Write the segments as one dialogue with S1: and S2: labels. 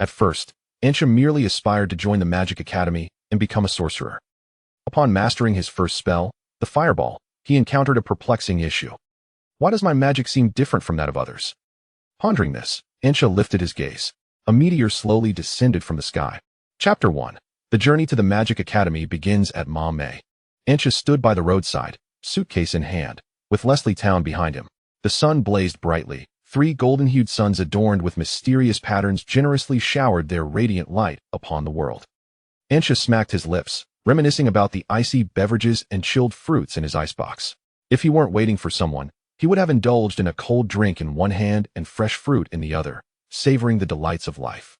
S1: At first, Ansha merely aspired to join the Magic Academy and become a sorcerer. Upon mastering his first spell, the fireball, he encountered a perplexing issue. Why does my magic seem different from that of others? Pondering this, Ansha lifted his gaze. A meteor slowly descended from the sky. Chapter 1. The journey to the Magic Academy begins at Mage. Ansha stood by the roadside, suitcase in hand, with Leslie Town behind him. The sun blazed brightly. 3 golden-hued suns adorned with mysterious patterns generously showered their radiant light upon the world. Ansha smacked his lips, reminiscing about the icy beverages and chilled fruits in his icebox. If he weren't waiting for someone, he would have indulged in a cold drink in one hand and fresh fruit in the other, savoring the delights of life.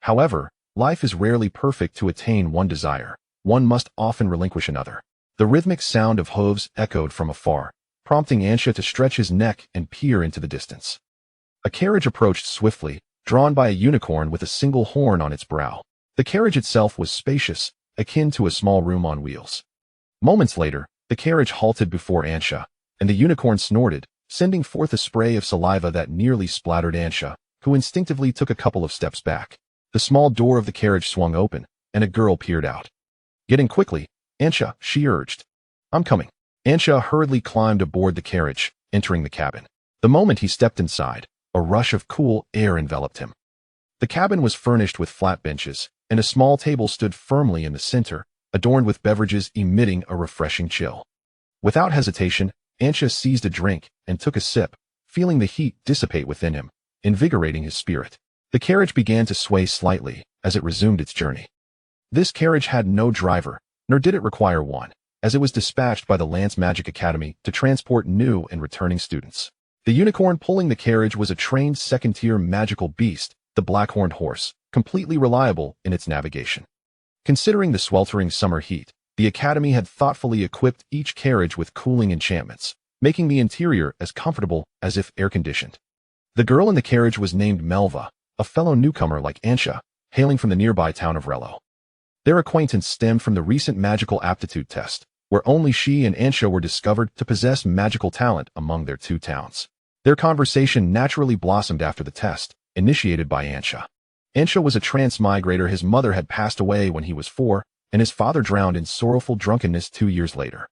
S1: However, life is rarely perfect. To attain one desire, one must often relinquish another. The rhythmic sound of hooves echoed from afar, prompting Ansha to stretch his neck and peer into the distance. A carriage approached swiftly, drawn by a unicorn with a single horn on its brow. The carriage itself was spacious, akin to a small room on wheels. Moments later, the carriage halted before Ansha, and the unicorn snorted, sending forth a spray of saliva that nearly splattered Ansha, who instinctively took a couple of steps back. The small door of the carriage swung open, and a girl peered out. "Get in quickly, Ansha," she urged. "I'm coming." Ansha hurriedly climbed aboard the carriage, entering the cabin. The moment he stepped inside, a rush of cool air enveloped him. The cabin was furnished with flat benches, and a small table stood firmly in the center, adorned with beverages emitting a refreshing chill. Without hesitation, Ansha seized a drink and took a sip, feeling the heat dissipate within him, invigorating his spirit. The carriage began to sway slightly as it resumed its journey. This carriage had no driver, nor did it require one, as it was dispatched by the Lance Magic Academy to transport new and returning students. The unicorn pulling the carriage was a trained second-tier magical beast, the black-horned horse, completely reliable in its navigation. Considering the sweltering summer heat, the Academy had thoughtfully equipped each carriage with cooling enchantments, making the interior as comfortable as if air-conditioned. The girl in the carriage was named Melva, a fellow newcomer like Ansha, hailing from the nearby town of Rello. Their acquaintance stemmed from the recent magical aptitude test, where only she and Ansha were discovered to possess magical talent among their 2 towns. Their conversation naturally blossomed after the test, initiated by Ansha. Ansha was a transmigrator. His mother had passed away when he was 4, and his father drowned in sorrowful drunkenness 2 years later.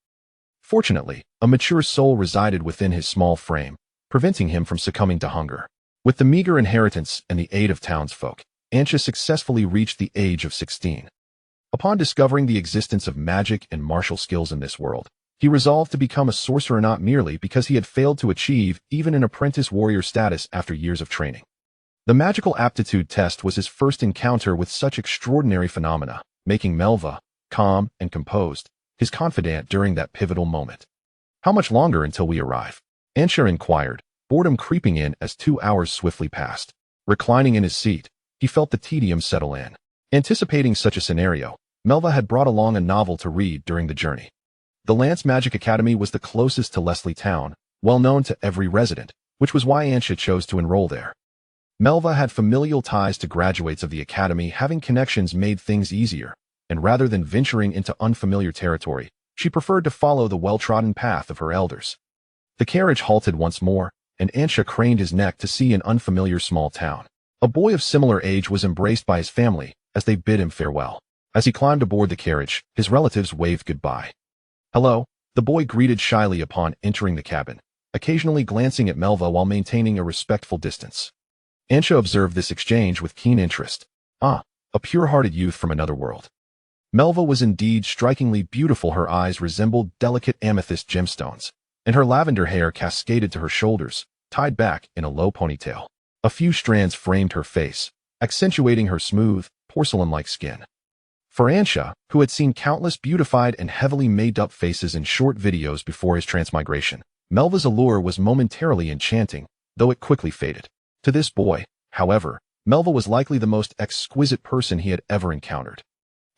S1: Fortunately, a mature soul resided within his small frame, preventing him from succumbing to hunger. With the meager inheritance and the aid of townsfolk, Ansha successfully reached the age of 16. Upon discovering the existence of magic and martial skills in this world, he resolved to become a sorcerer, not merely because he had failed to achieve even an apprentice warrior status after years of training. The magical aptitude test was his first encounter with such extraordinary phenomena, making Melva, calm and composed, his confidant during that pivotal moment. "How much longer until we arrive?" Ansha inquired, boredom creeping in as 2 hours swiftly passed. Reclining in his seat, he felt the tedium settle in. Anticipating such a scenario, Melva had brought along a novel to read during the journey. The Lance Magic Academy was the closest to Leslie Town, well known to every resident, which was why Ansha chose to enroll there. Melva had familial ties to graduates of the academy. Having connections made things easier, and rather than venturing into unfamiliar territory, she preferred to follow the well-trodden path of her elders. The carriage halted once more, and Ansha craned his neck to see an unfamiliar small town. A boy of similar age was embraced by his family as they bid him farewell. As he climbed aboard the carriage, his relatives waved goodbye. "Hello," the boy greeted shyly upon entering the cabin, occasionally glancing at Melva while maintaining a respectful distance. Ansha observed this exchange with keen interest. A pure-hearted youth from another world. Melva was indeed strikingly beautiful. Her eyes resembled delicate amethyst gemstones, and her lavender hair cascaded to her shoulders, tied back in a low ponytail. A few strands framed her face, accentuating her smooth, porcelain-like skin. For Ansha, who had seen countless beautified and heavily made-up faces in short videos before his transmigration, Melva's allure was momentarily enchanting, though it quickly faded. To this boy, however, Melva was likely the most exquisite person he had ever encountered.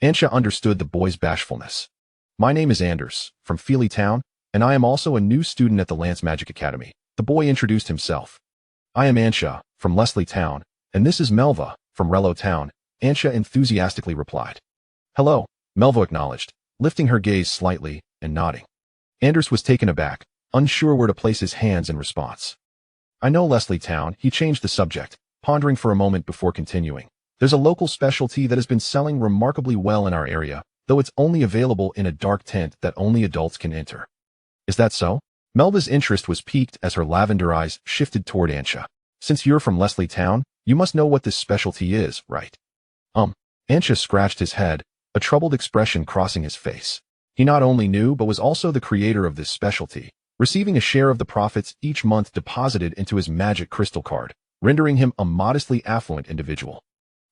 S1: Ansha understood the boy's bashfulness. "My name is Anders, from Feely Town, and I am also a new student at the Lance Magic Academy," the boy introduced himself. "I am Ansha, from Leslie Town, and this is Melva, from Rello Town," Ansha enthusiastically replied. "Hello," Melva acknowledged, lifting her gaze slightly and nodding. Anders was taken aback, unsure where to place his hands in response. "I know Leslie Town," he changed the subject, pondering for a moment before continuing. There's a local specialty that has been selling remarkably well in our area, though it's only available in a dark tint that only adults can enter. Is that so? Melva's interest was piqued as her lavender eyes shifted toward Ansha. Since you're from Leslie Town, you must know what this specialty is, right? Ansha scratched his head, a troubled expression crossing his face. He not only knew but was also the creator of this specialty, receiving a share of the profits each month deposited into his magic crystal card, rendering him a modestly affluent individual.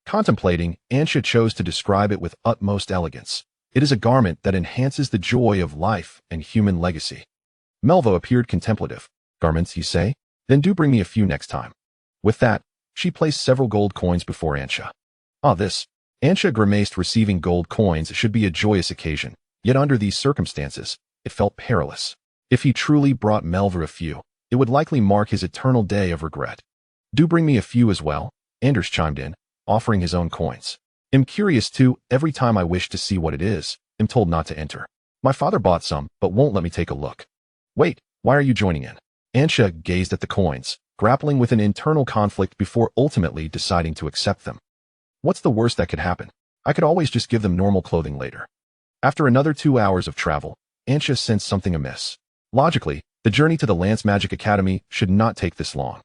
S1: Contemplating, Ansha chose to describe it with utmost elegance. It is a garment that enhances the joy of life and human legacy. Melva appeared contemplative. Garments, you say? Then do bring me a few next time. With that, she placed several gold coins before Ansha. This. Ansha grimaced. Receiving gold coins should be a joyous occasion, yet under these circumstances, it felt perilous. If he truly brought Melva a few, it would likely mark his eternal day of regret. Do bring me a few as well, Anders chimed in, offering his own coins. I'm curious too. Every time I wish to see what it is, I'm told not to enter. My father bought some, but won't let me take a look. Wait, why are you joining in? Ansha gazed at the coins, grappling with an internal conflict before ultimately deciding to accept them. What's the worst that could happen? I could always just give them normal clothing later. After another 2 hours of travel, Ansha sensed something amiss. Logically, the journey to the Lance Magic Academy should not take this long.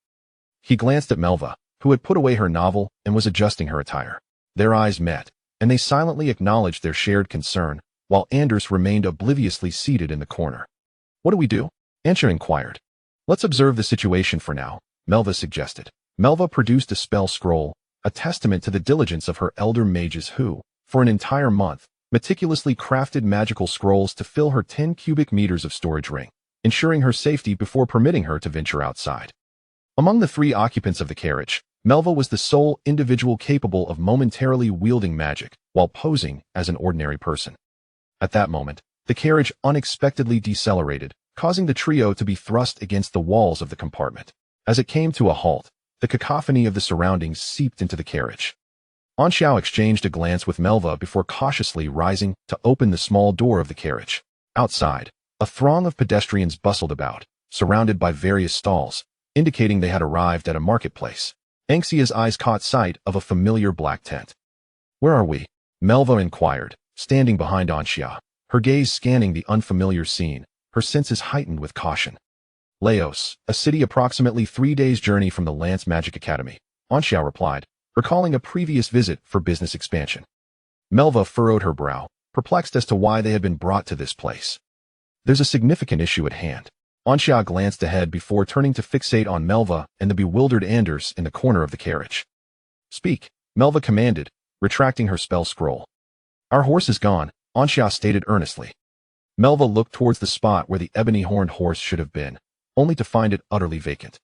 S1: He glanced at Melva, who had put away her novel and was adjusting her attire. Their eyes met, and they silently acknowledged their shared concern, while Anders remained obliviously seated in the corner. What do we do? Ansha inquired. Let's observe the situation for now, Melva suggested. Melva produced a spell scroll, a testament to the diligence of her elder mages who, for an entire month, meticulously crafted magical scrolls to fill her 10 cubic meters of storage ring, ensuring her safety before permitting her to venture outside. Among the 3 occupants of the carriage, Melva was the sole individual capable of momentarily wielding magic while posing as an ordinary person. At that moment, the carriage unexpectedly decelerated, causing the trio to be thrust against the walls of the compartment. As it came to a halt, the cacophony of the surroundings seeped into the carriage. Anxiao exchanged a glance with Melva before cautiously rising to open the small door of the carriage. Outside, a throng of pedestrians bustled about, surrounded by various stalls, indicating they had arrived at a marketplace. Anxia's eyes caught sight of a familiar black tent. Where are we? Melva inquired, standing behind Anxia, her gaze scanning the unfamiliar scene, her senses heightened with caution. Laos, a city approximately 3 days' journey from the Lance Magic Academy, Anxia replied, recalling a previous visit for business expansion. Melva furrowed her brow, perplexed as to why they had been brought to this place. There's a significant issue at hand. Anxia glanced ahead before turning to fixate on Melva and the bewildered Anders in the corner of the carriage. Speak, Melva commanded, retracting her spell scroll. Our horse is gone, Anxia stated earnestly. Melva looked towards the spot where the ebony-horned horse should have been, only to find it utterly vacant.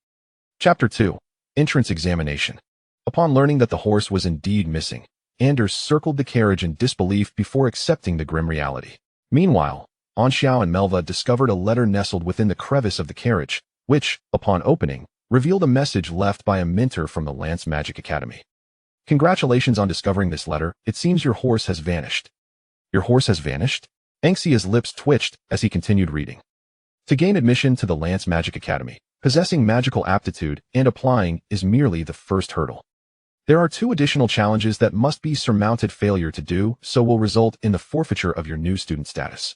S1: Chapter 2. Entrance Examination. Upon learning that the horse was indeed missing, Anders circled the carriage in disbelief before accepting the grim reality. Meanwhile, Anxiao and Melva discovered a letter nestled within the crevice of the carriage, which, upon opening, revealed a message left by a mentor from the Lance Magic Academy. Congratulations on discovering this letter. It seems your horse has vanished. Your horse has vanished? Anxia's lips twitched as he continued reading. To gain admission to the Lance Magic Academy, possessing magical aptitude and applying is merely the first hurdle. There are 2 additional challenges that must be surmounted. Failure to do so will result in the forfeiture of your new student status.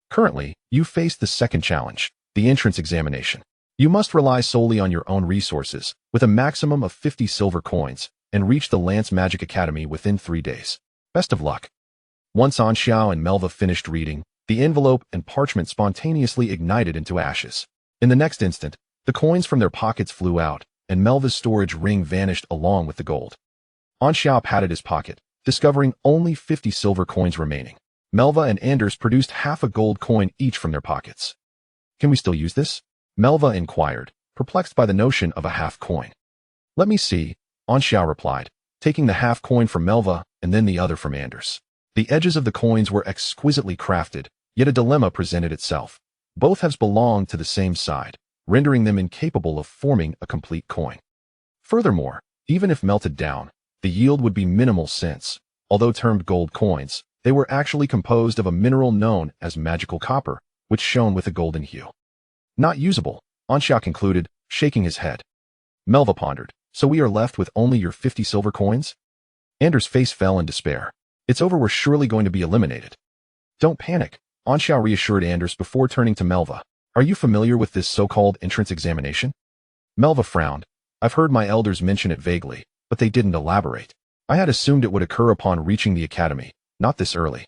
S1: Currently, you face the second challenge, the entrance examination. You must rely solely on your own resources, with a maximum of 50 silver coins, and reach the Lance Magic Academy within 3 days. Best of luck. Once Anxiao and Melva finished reading, the envelope and parchment spontaneously ignited into ashes. In the next instant, the coins from their pockets flew out, and Melva's storage ring vanished along with the gold. Anxiao patted his pocket, discovering only 50 silver coins remaining. Melva and Anders produced half a gold coin each from their pockets. Can we still use this? Melva inquired, perplexed by the notion of a half coin. Let me see, Anxiao replied, taking the half coin from Melva and then the other from Anders. The edges of the coins were exquisitely crafted, yet a dilemma presented itself. Both halves belonged to the same side, rendering them incapable of forming a complete coin. Furthermore, even if melted down, the yield would be minimal since, although termed gold coins, they were actually composed of a mineral known as magical copper, which shone with a golden hue. Not usable, Anxiao concluded, shaking his head. Melva pondered, so we are left with only your 50 silver coins? Anders' face fell in despair. It's over, we're surely going to be eliminated. Don't panic, Anxiao reassured Anders before turning to Melva. Are you familiar with this so-called entrance examination? Melva frowned. I've heard my elders mention it vaguely, but they didn't elaborate. I had assumed it would occur upon reaching the academy, not this early.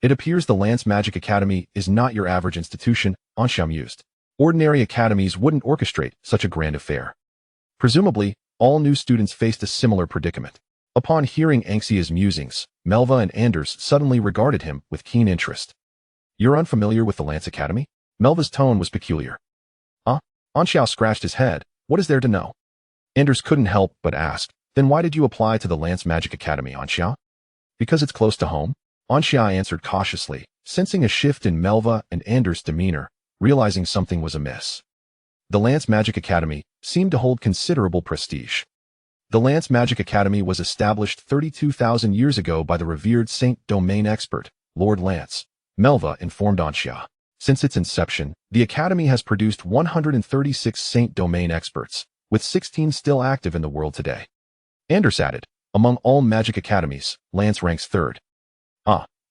S1: It appears the Lance Magic Academy is not your average institution, Anxiao mused. Ordinary academies wouldn't orchestrate such a grand affair. Presumably, all new students faced a similar predicament. Upon hearing Anxia's musings, Melva and Anders suddenly regarded him with keen interest. You're unfamiliar with the Lance Academy? Melva's tone was peculiar. Anxiao scratched his head. What is there to know? Anders couldn't help but ask. Then why did you apply to the Lance Magic Academy, Anxiao? Because it's close to home? Anxiao answered cautiously, sensing a shift in Melva and Anders' demeanor, realizing something was amiss. The Lance Magic Academy seemed to hold considerable prestige. The Lance Magic Academy was established 32,000 years ago by the revered Saint Domain expert, Lord Lance, Melva informed Anxiao. Since its inception, the Academy has produced 136 Saint Domain experts, with 16 still active in the world today. Anders added, among all magic academies, Lance ranks third.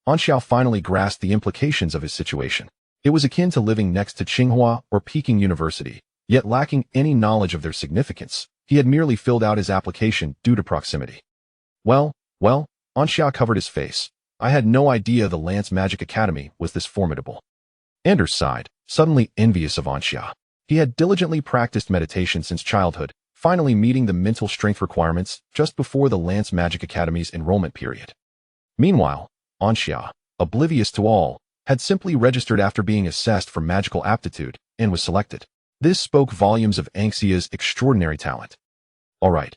S1: Anxiao finally grasped the implications of his situation. It was akin to living next to Tsinghua or Peking University, yet lacking any knowledge of their significance. He had merely filled out his application due to proximity. Well, Anxiao covered his face. I had no idea the Lance Magic Academy was this formidable. Anders sighed, suddenly envious of Anxiao. He had diligently practiced meditation since childhood, finally meeting the mental strength requirements just before the Lance Magic Academy's enrollment period. Meanwhile, Anxiao, oblivious to all, had simply registered after being assessed for magical aptitude and was selected. This spoke volumes of Anxia's extraordinary talent. All right.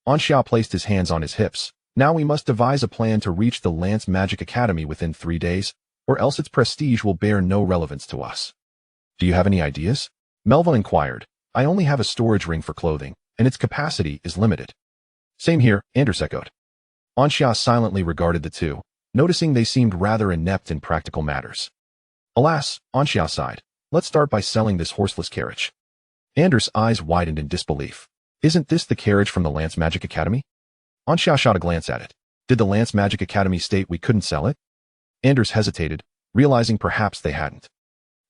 S1: Anxiao placed his hands on his hips. Now we must devise a plan to reach the Lance Magic Academy within 3 days, or else its prestige will bear no relevance to us. Do you have any ideas? Melva inquired. I only have a storage ring for clothing, and its capacity is limited. Same here, Anders echoed. Anxiao silently regarded the two, noticing they seemed rather inept in practical matters. Alas, Anxiao sighed. Let's start by selling this horseless carriage. Anders' eyes widened in disbelief. Isn't this the carriage from the Lance Magic Academy? Anxiao shot a glance at it. Did the Lance Magic Academy state we couldn't sell it? Anders hesitated, realizing perhaps they hadn't.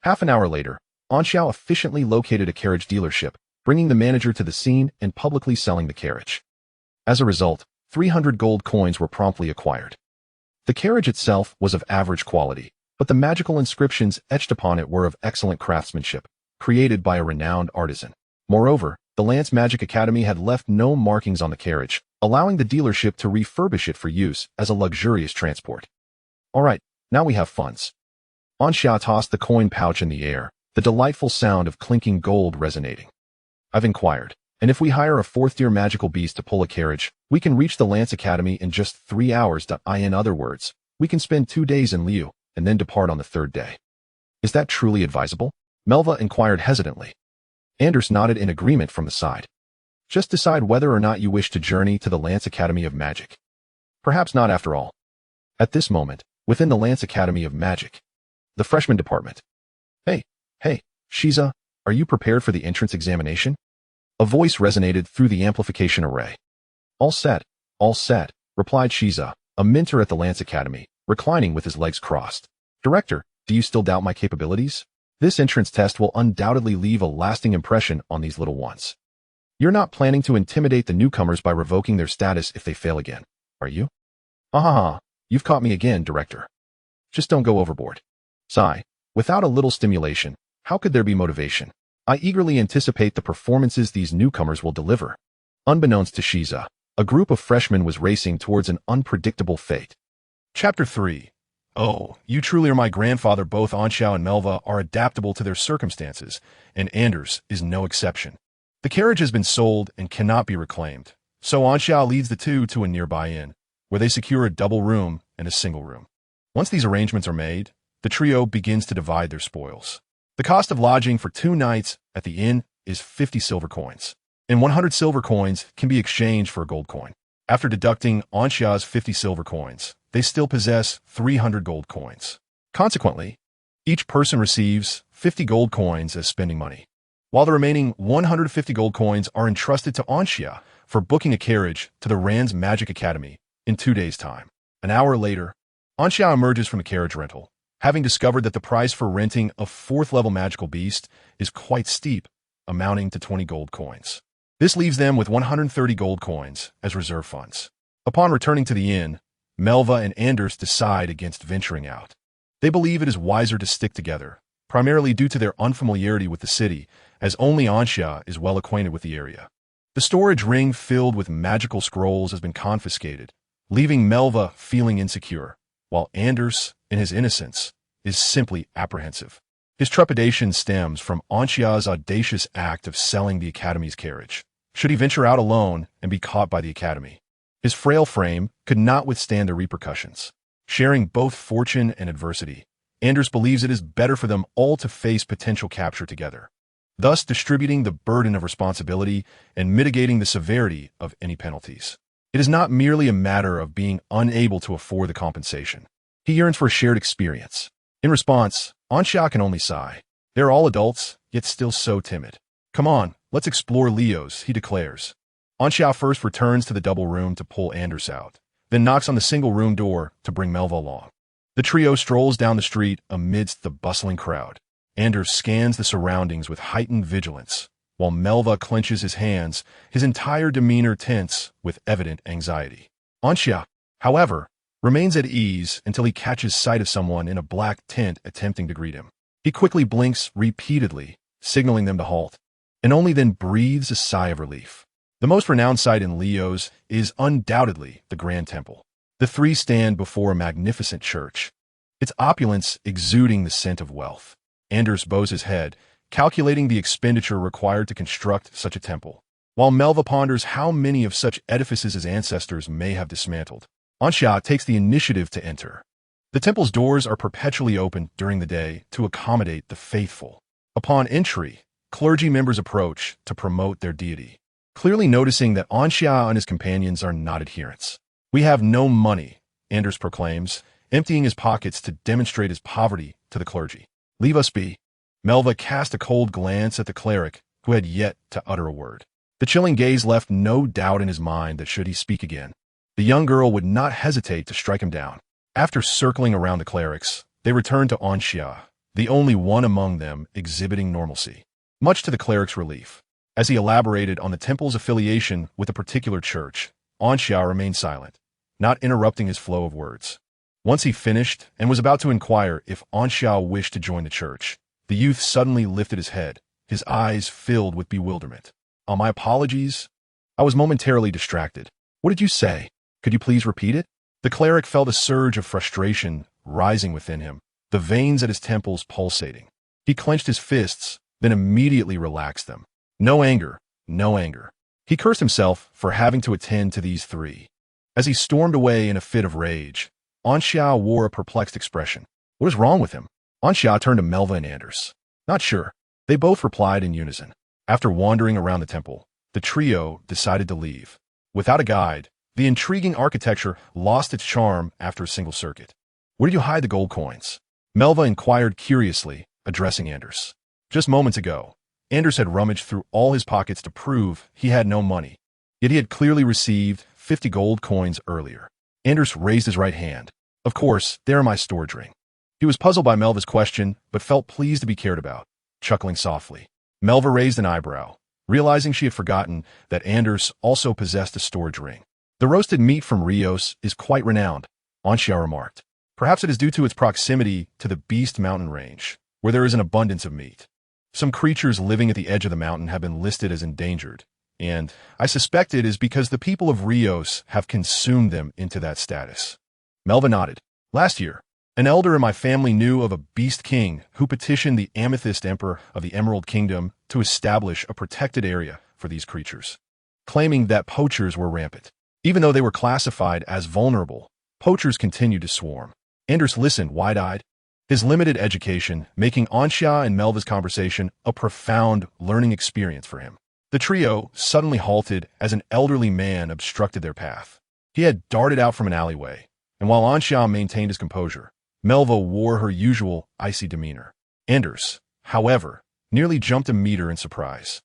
S1: Half an hour later, Anxiao efficiently located a carriage dealership, bringing the manager to the scene and publicly selling the carriage. As a result, 300 gold coins were promptly acquired. The carriage itself was of average quality, but the magical inscriptions etched upon it were of excellent craftsmanship, created by a renowned artisan. Moreover, the Lance Magic Academy had left no markings on the carriage, allowing the dealership to refurbish it for use as a luxurious transport. All right, now we have funds. Anxiao tossed the coin pouch in the air, the delightful sound of clinking gold resonating. I've inquired, and if we hire a fourth-tier magical beast to pull a carriage, we can reach the Lance Academy in just 3 hours. In other words, we can spend 2 days in Liu, and then depart on the 3rd day. Is that truly advisable? Melva inquired hesitantly. Anders nodded in agreement from the side. Just decide whether or not you wish to journey to the Lance Academy of Magic. Perhaps not after all. At this moment, within the Lance Academy of Magic, the freshman department. Hey, Shiza, are you prepared for the entrance examination? A voice resonated through the amplification array. All set, replied Shiza, a mentor at the Lance Academy, reclining with his legs crossed. Director, do you still doubt my capabilities? This entrance test will undoubtedly leave a lasting impression on these little ones. You're not planning to intimidate the newcomers by revoking their status if they fail again, are you? You've caught me again, Director. Just don't go overboard. Sigh. Without a little stimulation, how could there be motivation? I eagerly anticipate the performances these newcomers will deliver. Unbeknownst to Shiza, a group of freshmen was racing towards an unpredictable fate. Chapter 3. Oh, you truly are my grandfather. Both Anxiao and Melva are adaptable to their circumstances, and Anders is no exception. The carriage has been sold and cannot be reclaimed, so Anxiao leads the two to a nearby inn, where they secure a double room and a single room. Once these arrangements are made, the trio begins to divide their spoils. The cost of lodging for 2 nights at the inn is 50 silver coins, and 100 silver coins can be exchanged for a gold coin. After deducting Anxiao's 50 silver coins, they still possess 300 gold coins. Consequently, each person receives 50 gold coins as spending money, while the remaining 150 gold coins are entrusted to Anxiao for booking a carriage to the Rand's Magic Academy in 2 days' time. An hour later, Anxia emerges from a carriage rental, having discovered that the price for renting a 4th-level magical beast is quite steep, amounting to 20 gold coins. This leaves them with 130 gold coins as reserve funds. Upon returning to the inn, Melva and Anders decide against venturing out. They believe it is wiser to stick together, primarily due to their unfamiliarity with the city, as only Anxia is well acquainted with the area. The storage ring filled with magical scrolls has been confiscated, leaving Melva feeling insecure, while Anders, in his innocence, is simply apprehensive. His trepidation stems from Anxia's audacious act of selling the Academy's carriage. Should he venture out alone and be caught by the Academy? His frail frame could not withstand the repercussions. Sharing both fortune and adversity, Anders believes it is better for them all to face potential capture together, thus distributing the burden of responsibility and mitigating the severity of any penalties. It is not merely a matter of being unable to afford the compensation. He yearns for a shared experience. In response, Anxia can only sigh. They're all adults, yet still so timid. Come on, let's explore Leo's, he declares. Anxia first returns to the double room to pull Anders out, then knocks on the single room door to bring Melva along. The trio strolls down the street amidst the bustling crowd. Anders scans the surroundings with heightened vigilance, while Melva clenches his hands, his entire demeanor tense with evident anxiety. Anxia, however, remains at ease until he catches sight of someone in a black tent attempting to greet him. He quickly blinks repeatedly, signaling them to halt, and only then breathes a sigh of relief. The most renowned sight in Leo's is undoubtedly the Grand Temple. The three stand before a magnificent church, its opulence exuding the scent of wealth. Anders bows his head, calculating the expenditure required to construct such a temple, while Melva ponders how many of such edifices his ancestors may have dismantled. Anxia takes the initiative to enter. The temple's doors are perpetually open during the day to accommodate the faithful. Upon entry, clergy members approach to promote their deity, clearly noticing that Anxia and his companions are not adherents. We have no money, Anders proclaims, emptying his pockets to demonstrate his poverty to the clergy. Leave us be. Melva cast a cold glance at the cleric, who had yet to utter a word. The chilling gaze left no doubt in his mind that should he speak again, the young girl would not hesitate to strike him down. After circling around the clerics, they returned to Anxia, the only one among them exhibiting normalcy, much to the cleric's relief. As he elaborated on the temple's affiliation with a particular church, Anxia remained silent, not interrupting his flow of words. Once he finished and was about to inquire if Anxia wished to join the church, the youth suddenly lifted his head, his eyes filled with bewilderment. My apologies. I was momentarily distracted. What did you say? Could you please repeat it? The cleric felt a surge of frustration rising within him, the veins at his temples pulsating. He clenched his fists, then immediately relaxed them. No anger, no anger. He cursed himself for having to attend to these three. As he stormed away in a fit of rage, Anxia wore a perplexed expression. What is wrong with him? Anxia turned to Melva and Anders. Not sure. They both replied in unison. After wandering around the temple, the trio decided to leave. Without a guide, the intriguing architecture lost its charm after a single circuit. Where did you hide the gold coins? Melva inquired curiously, addressing Anders. Just moments ago, Anders had rummaged through all his pockets to prove he had no money, yet he had clearly received 50 gold coins earlier. Anders raised his right hand. Of course, they're in my storage ring. He was puzzled by Melva's question, but felt pleased to be cared about, chuckling softly. Melva raised an eyebrow, realizing she had forgotten that Anders also possessed a storage ring. The roasted meat from Rios is quite renowned, Anxia remarked. Perhaps it is due to its proximity to the Beast Mountain range, where there is an abundance of meat. Some creatures living at the edge of the mountain have been listed as endangered, and I suspect it is because the people of Rios have consumed them into that status. Melva nodded. Last year, an elder in my family knew of a beast king who petitioned the Amethyst Emperor of the Emerald Kingdom to establish a protected area for these creatures, claiming that poachers were rampant. Even though they were classified as vulnerable, poachers continued to swarm. Anders listened wide-eyed, his limited education making Anxia and Melva's conversation a profound learning experience for him. The trio suddenly halted as an elderly man obstructed their path. He had darted out from an alleyway, and while Anxia maintained his composure, Melva wore her usual icy demeanor. Anders, however, nearly jumped a meter in surprise.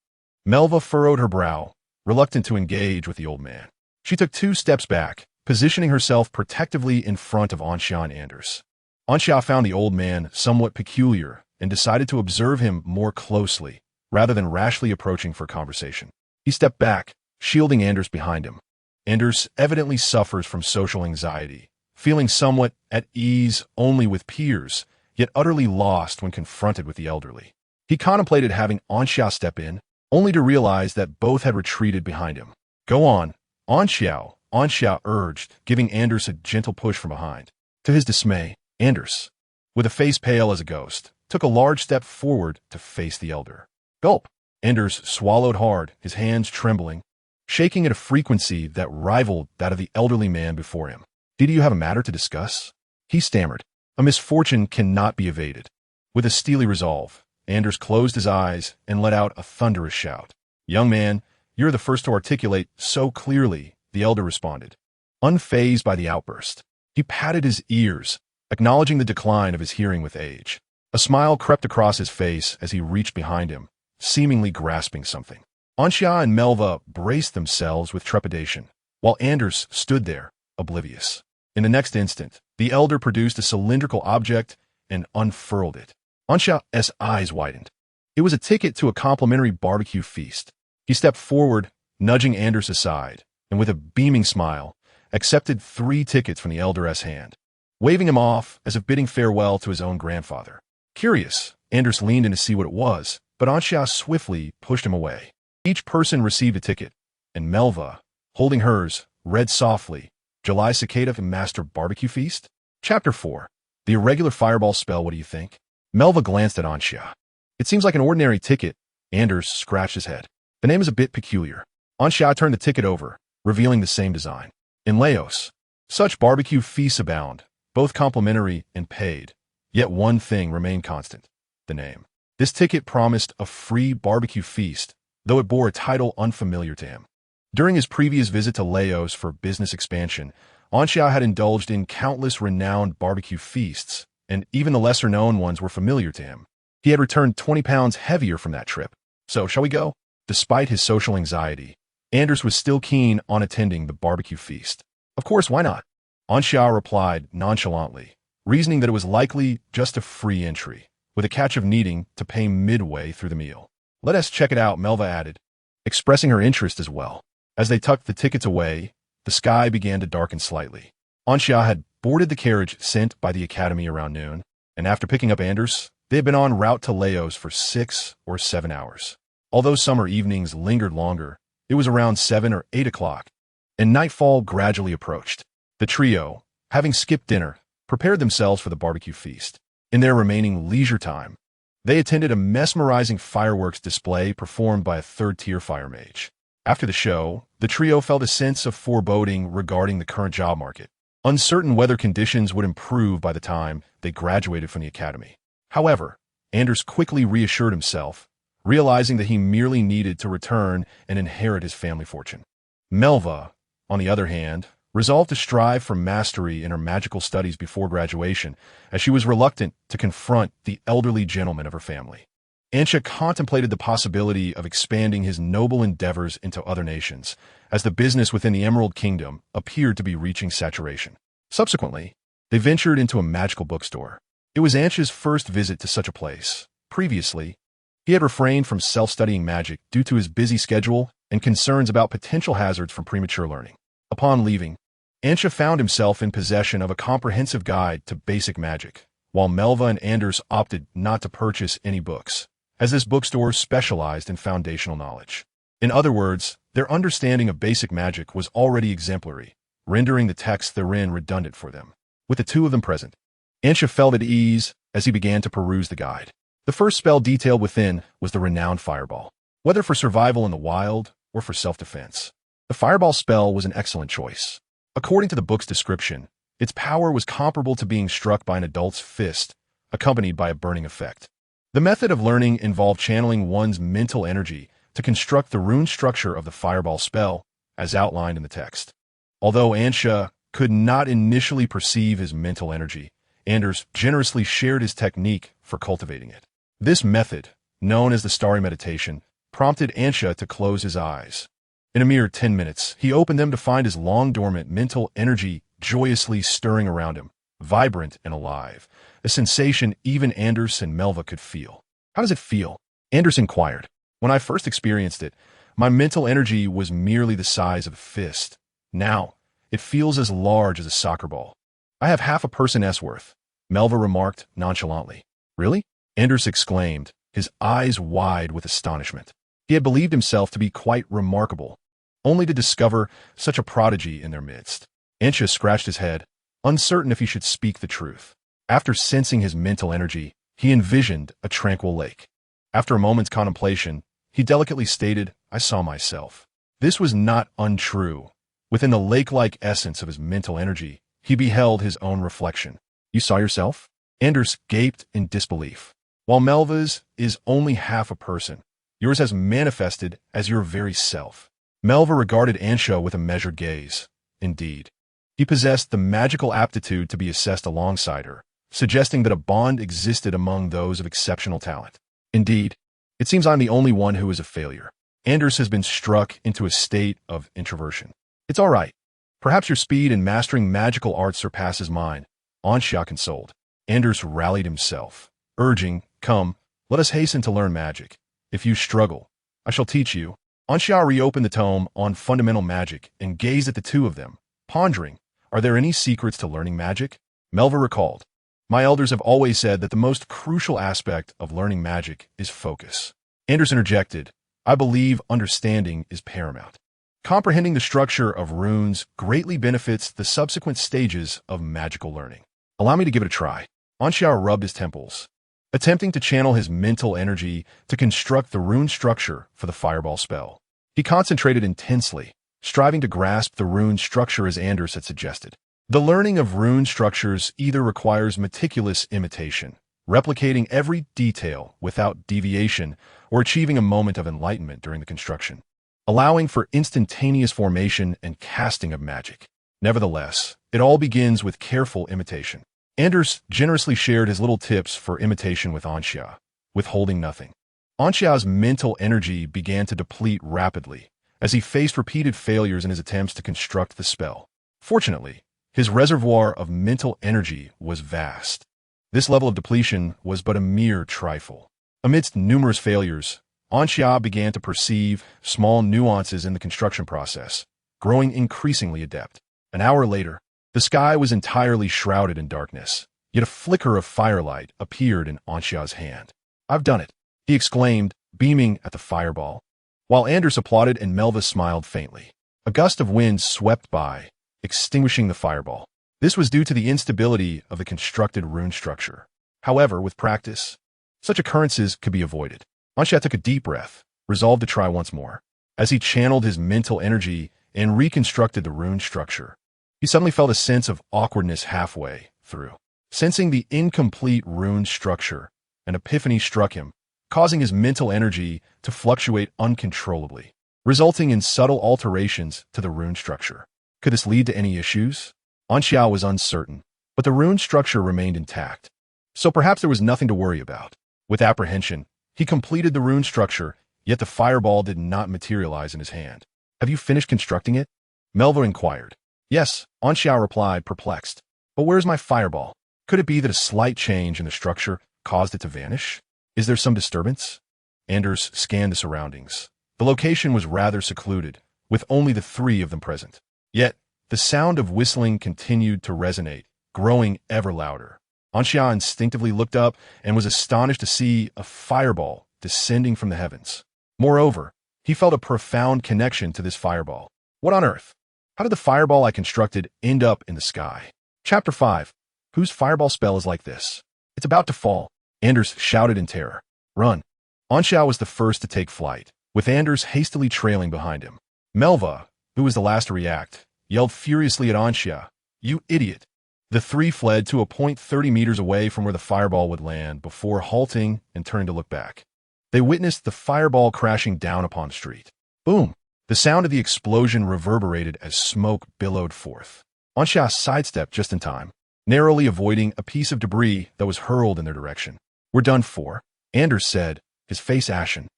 S1: Melva furrowed her brow, reluctant to engage with the old man. She took 2 steps back, positioning herself protectively in front of Anxia and Anders. Anxia found the old man somewhat peculiar and decided to observe him more closely, rather than rashly approaching for conversation. He stepped back, shielding Anders behind him. Anders evidently suffers from social anxiety, feeling somewhat at ease only with peers, yet utterly lost when confronted with the elderly. He contemplated having Anxia step in, only to realize that both had retreated behind him. "Go on, Anxia urged, giving Anders a gentle push from behind. To his dismay, Anders, with a face pale as a ghost, took a large step forward to face the elder. Gulp! Anders swallowed hard, his hands trembling, shaking at a frequency that rivaled that of the elderly man before him. "Did you have a matter to discuss?" he stammered. A misfortune cannot be evaded. With a steely resolve, Anders closed his eyes and let out a thunderous shout. "Young man, you're the first to articulate so clearly," the elder responded, unfazed by the outburst. He patted his ears, acknowledging the decline of his hearing with age. A smile crept across his face as he reached behind him, seemingly grasping something. Anxia and Melva braced themselves with trepidation, while Anders stood there, oblivious. In the next instant, the elder produced a cylindrical object and unfurled it. Anxia's eyes widened. It was a ticket to a complimentary barbecue feast. He stepped forward, nudging Anders aside, and with a beaming smile, accepted 3 tickets from the elder's hand, waving him off as if bidding farewell to his own grandfather. Curious, Anders leaned in to see what it was, but Anxia swiftly pushed him away. Each person received a ticket, and Melva, holding hers, read softly, "July Cicada and Master Barbecue Feast?" Chapter 4. The Irregular Fireball Spell, what do you think? Melva glanced at Anxia. "It seems like an ordinary ticket." Anders scratched his head. "The name is a bit peculiar." Anxia turned the ticket over, revealing the same design. "In Laos, such barbecue feasts abound, both complimentary and paid. Yet one thing remained constant: the name. This ticket promised a free barbecue feast, though it bore a title unfamiliar to him. During his previous visit to Laos for business expansion, Anxia had indulged in countless renowned barbecue feasts, and even the lesser-known ones were familiar to him. He had returned 20 pounds heavier from that trip. "So, shall we go?" Despite his social anxiety, Anders was still keen on attending the barbecue feast. "Of course, why not?" Anxia replied nonchalantly, reasoning that it was likely just a free entry, with a catch of needing to pay midway through the meal. "Let us check it out," Melva added, expressing her interest as well. As they tucked the tickets away, the sky began to darken slightly. Anxia had boarded the carriage sent by the Academy around noon, and after picking up Anders, they had been en route to Laos for 6 or 7 hours. Although summer evenings lingered longer, it was around 7 or 8 o'clock, and nightfall gradually approached. The trio, having skipped dinner, prepared themselves for the barbecue feast. In their remaining leisure time, they attended a mesmerizing fireworks display performed by a third-tier fire mage. After the show, the trio felt a sense of foreboding regarding the current job market, uncertain whether conditions would improve by the time they graduated from the academy. However, Anders quickly reassured himself, realizing that he merely needed to return and inherit his family fortune. Melva, on the other hand, resolved to strive for mastery in her magical studies before graduation, as she was reluctant to confront the elderly gentleman of her family. Anxia contemplated the possibility of expanding his noble endeavors into other nations, as the business within the Emerald Kingdom appeared to be reaching saturation. Subsequently, they ventured into a magical bookstore. It was Anxia's first visit to such a place. Previously, he had refrained from self-studying magic due to his busy schedule and concerns about potential hazards from premature learning. Upon leaving, Anxia found himself in possession of a comprehensive guide to basic magic, while Melva and Anders opted not to purchase any books, as this bookstore specialized in foundational knowledge. In other words, their understanding of basic magic was already exemplary, rendering the text therein redundant for them. With the two of them present, Anxia felt at ease as he began to peruse the guide. The first spell detailed within was the renowned fireball, whether for survival in the wild or for self-defense. The fireball spell was an excellent choice. According to the book's description, its power was comparable to being struck by an adult's fist, accompanied by a burning effect. The method of learning involved channeling one's mental energy to construct the rune structure of the fireball spell, as outlined in the text. Although Anxia could not initially perceive his mental energy, Anders generously shared his technique for cultivating it. This method, known as the starry meditation, prompted Anxia to close his eyes, In a mere 10 minutes, he opened them to find his long-dormant mental energy joyously stirring around him, vibrant and alive, a sensation even Anders and Melva could feel. How does it feel? Anders inquired. When I first experienced it, my mental energy was merely the size of a fist. Now, it feels as large as a soccer ball. I have half a person's worth, Melva remarked nonchalantly. Really? Anders exclaimed, his eyes wide with astonishment. He had believed himself to be quite remarkable, only to discover such a prodigy in their midst. Ansha scratched his head, uncertain if he should speak the truth. After sensing his mental energy, he envisioned a tranquil lake. After a moment's contemplation, he delicately stated, I saw myself. This was not untrue. Within the lake-like essence of his mental energy, he beheld his own reflection. You saw yourself? Anders gaped in disbelief. While Melva's is only half a person, yours has manifested as your very self. Melva regarded Ansha with a measured gaze. Indeed, he possessed the magical aptitude to be assessed alongside her, suggesting that a bond existed among those of exceptional talent. Indeed, it seems I'm the only one who is a failure. Anders has been struck into a state of introversion. It's all right. Perhaps your speed in mastering magical arts surpasses mine, Ansha consoled. Anders rallied himself, urging, Come, let us hasten to learn magic. If you struggle, I shall teach you. Ansha reopened the tome on fundamental magic and gazed at the two of them, pondering, are there any secrets to learning magic? Melva recalled, my elders have always said that the most crucial aspect of learning magic is focus. Anders interjected, I believe understanding is paramount. Comprehending the structure of runes greatly benefits the subsequent stages of magical learning. Allow me to give it a try. Ansha rubbed his temples, attempting to channel his mental energy to construct the rune structure for the fireball spell. He concentrated intensely, striving to grasp the rune structure as Anders had suggested. The learning of rune structures either requires meticulous imitation, replicating every detail without deviation, or achieving a moment of enlightenment during the construction, allowing for instantaneous formation and casting of magic. Nevertheless, it all begins with careful imitation. Anders generously shared his little tips for imitation with Ansha, withholding nothing. Ansha's mental energy began to deplete rapidly as he faced repeated failures in his attempts to construct the spell. Fortunately, his reservoir of mental energy was vast. This level of depletion was but a mere trifle. Amidst numerous failures, Ansha began to perceive small nuances in the construction process, growing increasingly adept. An hour later, the sky was entirely shrouded in darkness, yet a flicker of firelight appeared in Ansha's hand. I've done it, he exclaimed, beaming at the fireball. While Anders applauded and Melva smiled faintly, a gust of wind swept by, extinguishing the fireball. This was due to the instability of the constructed rune structure. However, with practice, such occurrences could be avoided. Ansha took a deep breath, resolved to try once more. As he channeled his mental energy and reconstructed the rune structure, he suddenly felt a sense of awkwardness halfway through. Sensing the incomplete rune structure, an epiphany struck him, causing his mental energy to fluctuate uncontrollably, resulting in subtle alterations to the rune structure. Could this lead to any issues? Ansha was uncertain, but the rune structure remained intact, so perhaps there was nothing to worry about. With apprehension, he completed the rune structure, yet the fireball did not materialize in his hand. Have you finished constructing it? Melva inquired. Yes, Ansha replied, perplexed. But where's my fireball? Could it be that a slight change in the structure caused it to vanish? Is there some disturbance? Anders scanned the surroundings. The location was rather secluded, with only the three of them present. Yet, the sound of whistling continued to resonate, growing ever louder. Ansha instinctively looked up and was astonished to see a fireball descending from the heavens. Moreover, he felt a profound connection to this fireball. What on earth? How did the fireball I constructed end up in the sky? Chapter 5. Whose fireball spell is like this? It's about to fall. Anders shouted in terror. Run. Ansha was the first to take flight, with Anders hastily trailing behind him. Melva, who was the last to react, yelled furiously at Ansha. You idiot. The three fled to a point 30 meters away from where the fireball would land before halting and turning to look back. They witnessed the fireball crashing down upon the street. Boom! The sound of the explosion reverberated as smoke billowed forth. Ansha sidestepped just in time, narrowly avoiding a piece of debris that was hurled in their direction. We're done for, Anders said, his face ashen.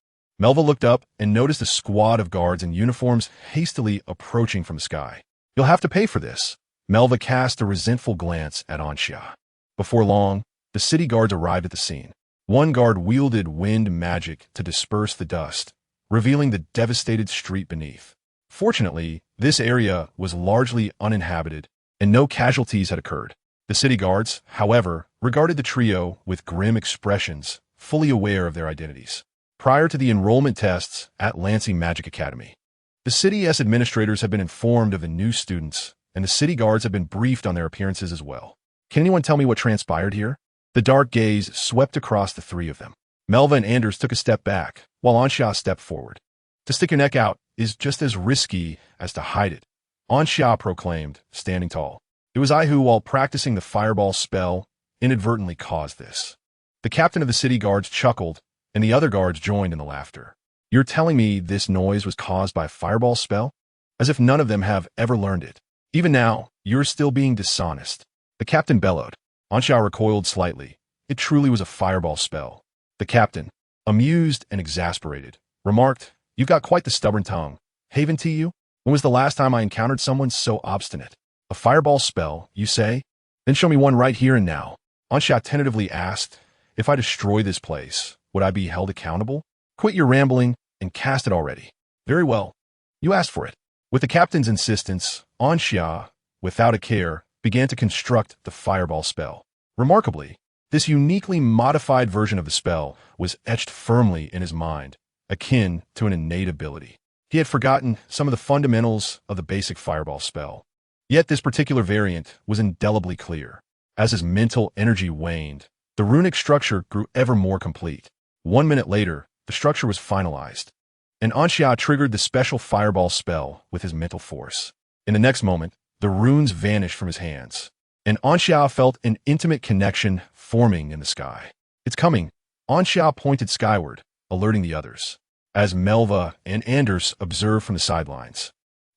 S1: Melva looked up and noticed a squad of guards in uniforms hastily approaching from the sky. You'll have to pay for this. Melva cast a resentful glance at Anxia. Before long, the city guards arrived at the scene. One guard wielded wind magic to disperse the dust, revealing the devastated street beneath. Fortunately, this area was largely uninhabited, and no casualties had occurred. The city guards, however, regarded the trio with grim expressions, fully aware of their identities. Prior to the enrollment tests at Lansing Magic Academy, the city's administrators have been informed of the new students, and the city guards have been briefed on their appearances as well. Can anyone tell me what transpired here? The dark gaze swept across the three of them. Melva and Anders took a step back, while Anxia stepped forward. To stick your neck out is just as risky as to hide it, Anxia proclaimed, standing tall. It was I who, while practicing the fireball spell, inadvertently caused this. The captain of the city guards chuckled, and the other guards joined in the laughter. You're telling me this noise was caused by a fireball spell? As if none of them have ever learned it. Even now, you're still being dishonest. The captain bellowed. Anxia recoiled slightly. It truly was a fireball spell. The captain, amused and exasperated, remarked, You've got quite the stubborn tongue. Haven to you? When was the last time I encountered someone so obstinate? A fireball spell, you say? Then show me one right here and now. Anxia tentatively asked, If I destroy this place, would I be held accountable? Quit your rambling and cast it already. Very well. You asked for it. With the captain's insistence, Anxia, without a care, began to construct the fireball spell. Remarkably, this uniquely modified version of the spell was etched firmly in his mind, akin to an innate ability. He had forgotten some of the fundamentals of the basic fireball spell. Yet this particular variant was indelibly clear. As his mental energy waned, the runic structure grew ever more complete. 1 minute later, the structure was finalized, and Anxia triggered the special fireball spell with his mental force. In the next moment, the runes vanished from his hands, and Anxia felt an intimate connection forming in the sky. It's coming. Anxia pointed skyward, alerting the others. As Melva and Anders observed from the sidelines,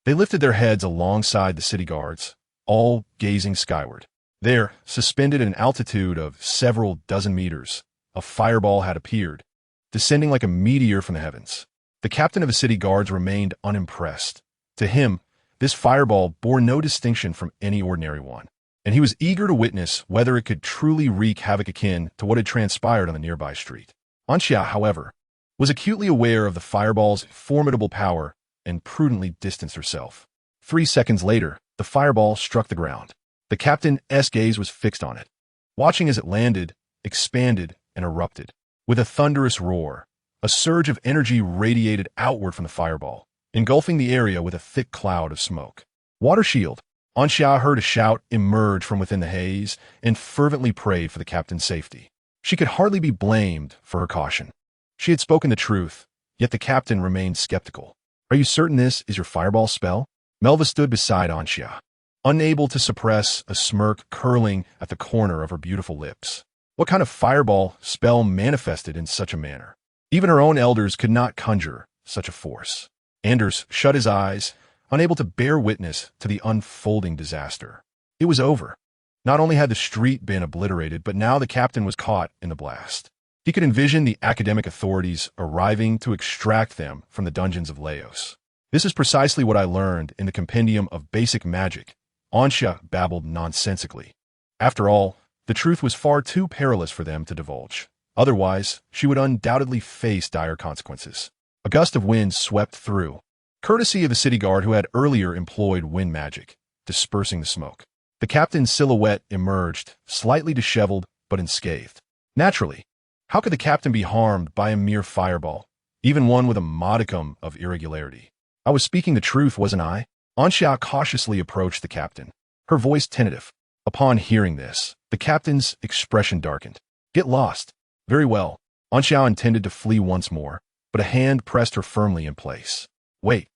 S1: they lifted their heads alongside the city guards, all gazing skyward. There, suspended at an altitude of several dozen meters, a fireball had appeared, descending like a meteor from the heavens. The captain of the city guards remained unimpressed. To him, this fireball bore no distinction from any ordinary one, and he was eager to witness whether it could truly wreak havoc akin to what had transpired on the nearby street. Anxia, however, was acutely aware of the fireball's formidable power and prudently distanced herself. 3 seconds later, the fireball struck the ground. The captain's gaze was fixed on it, watching as it landed, expanded, and erupted. With a thunderous roar, a surge of energy radiated outward from the fireball, engulfing the area with a thick cloud of smoke. Water shield! Anxia heard a shout emerge from within the haze and fervently prayed for the captain's safety. She could hardly be blamed for her caution. She had spoken the truth, yet the captain remained skeptical. Are you certain this is your fireball spell? Melva stood beside Anxia, unable to suppress a smirk curling at the corner of her beautiful lips. What kind of fireball spell manifested in such a manner? Even her own elders could not conjure such a force. Anders shut his eyes, unable to bear witness to the unfolding disaster. It was over. Not only had the street been obliterated, but now the captain was caught in the blast. He could envision the academic authorities arriving to extract them from the dungeons of Laos. This is precisely what I learned in the compendium of basic magic. Anxia babbled nonsensically. After all, the truth was far too perilous for them to divulge. Otherwise, she would undoubtedly face dire consequences. A gust of wind swept through, courtesy of the city guard who had earlier employed wind magic, dispersing the smoke. The captain's silhouette emerged, slightly disheveled but unscathed. Naturally, how could the captain be harmed by a mere fireball, even one with a modicum of irregularity? I was speaking the truth, wasn't I? Anxia cautiously approached the captain, her voice tentative. Upon hearing this, the captain's expression darkened. Get lost. Very well. Anxia intended to flee once more, but a hand pressed her firmly in place. Wait.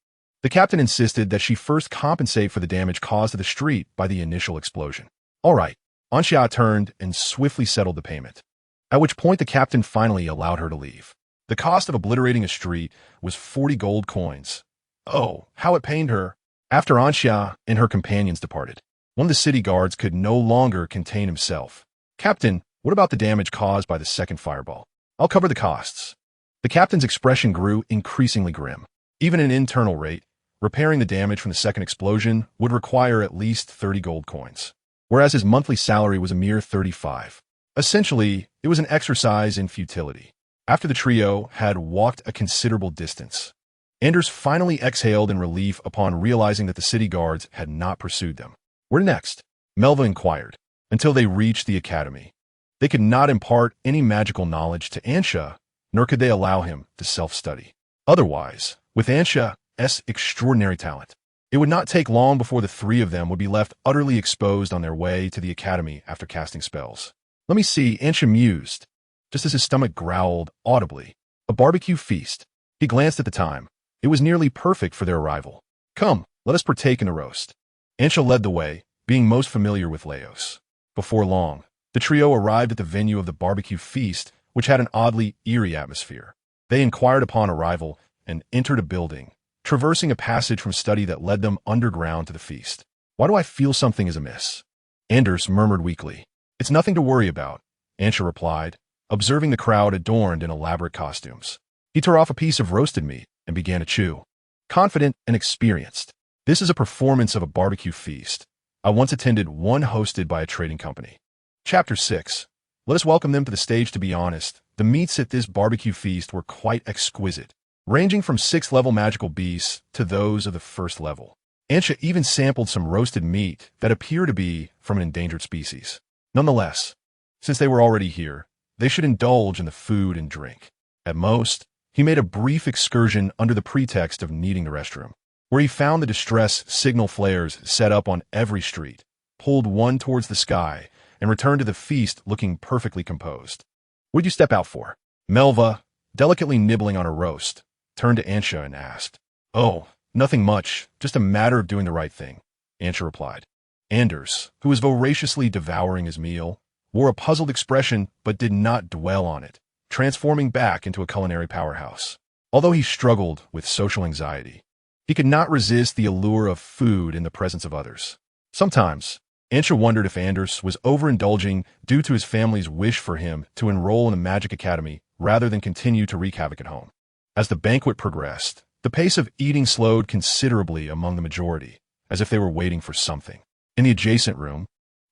S1: The captain insisted that she first compensate for the damage caused to the street by the initial explosion. All right. Anxia turned and swiftly settled the payment, at which point the captain finally allowed her to leave. The cost of obliterating a street was 40 gold coins. Oh, how it pained her. After Anxia and her companions departed, one of the city guards could no longer contain himself. Captain, what about the damage caused by the second fireball? I'll cover the costs. The captain's expression grew increasingly grim. Even an internal rate, repairing the damage from the second explosion would require at least 30 gold coins, whereas his monthly salary was a mere 35. Essentially, it was an exercise in futility. After the trio had walked a considerable distance, Anders finally exhaled in relief upon realizing that the city guards had not pursued them. Where next? Melva inquired. Until they reached the academy. They could not impart any magical knowledge to Ansha, nor could they allow him to self-study. Otherwise, with Ansha's extraordinary talent, it would not take long before the three of them would be left utterly exposed on their way to the academy after casting spells. Let me see, Ansha mused, just as his stomach growled audibly. A barbecue feast. He glanced at the time. It was nearly perfect for their arrival. Come, let us partake in the roast. Ansha led the way, being most familiar with Laos. Before long, the trio arrived at the venue of the barbecue feast, which had an oddly eerie atmosphere. They inquired upon arrival and entered a building, traversing a passage from study that led them underground to the feast. Why do I feel something is amiss? Anders murmured weakly. It's nothing to worry about, Ansha replied, observing the crowd adorned in elaborate costumes. He tore off a piece of roasted meat and began to chew. Confident and experienced. This is a performance of a barbecue feast. I once attended one hosted by a trading company. Chapter 6. Let us welcome them to the stage. To be honest, the meats at this barbecue feast were quite exquisite, ranging from 6th-level magical beasts to those of the 1st level. Ansha even sampled some roasted meat that appeared to be from an endangered species. Nonetheless, since they were already here, they should indulge in the food and drink. At most, he made a brief excursion under the pretext of needing the restroom, where he found the distress signal flares set up on every street, pulled one towards the sky, and returned to the feast looking perfectly composed. What'd you step out for? Melva, delicately nibbling on her roast, turned to Ansha and asked. Oh, nothing much, just a matter of doing the right thing, Ansha replied. Anders, who was voraciously devouring his meal, wore a puzzled expression but did not dwell on it, transforming back into a culinary powerhouse. Although he struggled with social anxiety, he could not resist the allure of food in the presence of others. Sometimes, Ansha wondered if Anders was overindulging due to his family's wish for him to enroll in a magic academy rather than continue to wreak havoc at home. As the banquet progressed, the pace of eating slowed considerably among the majority, as if they were waiting for something. In the adjacent room,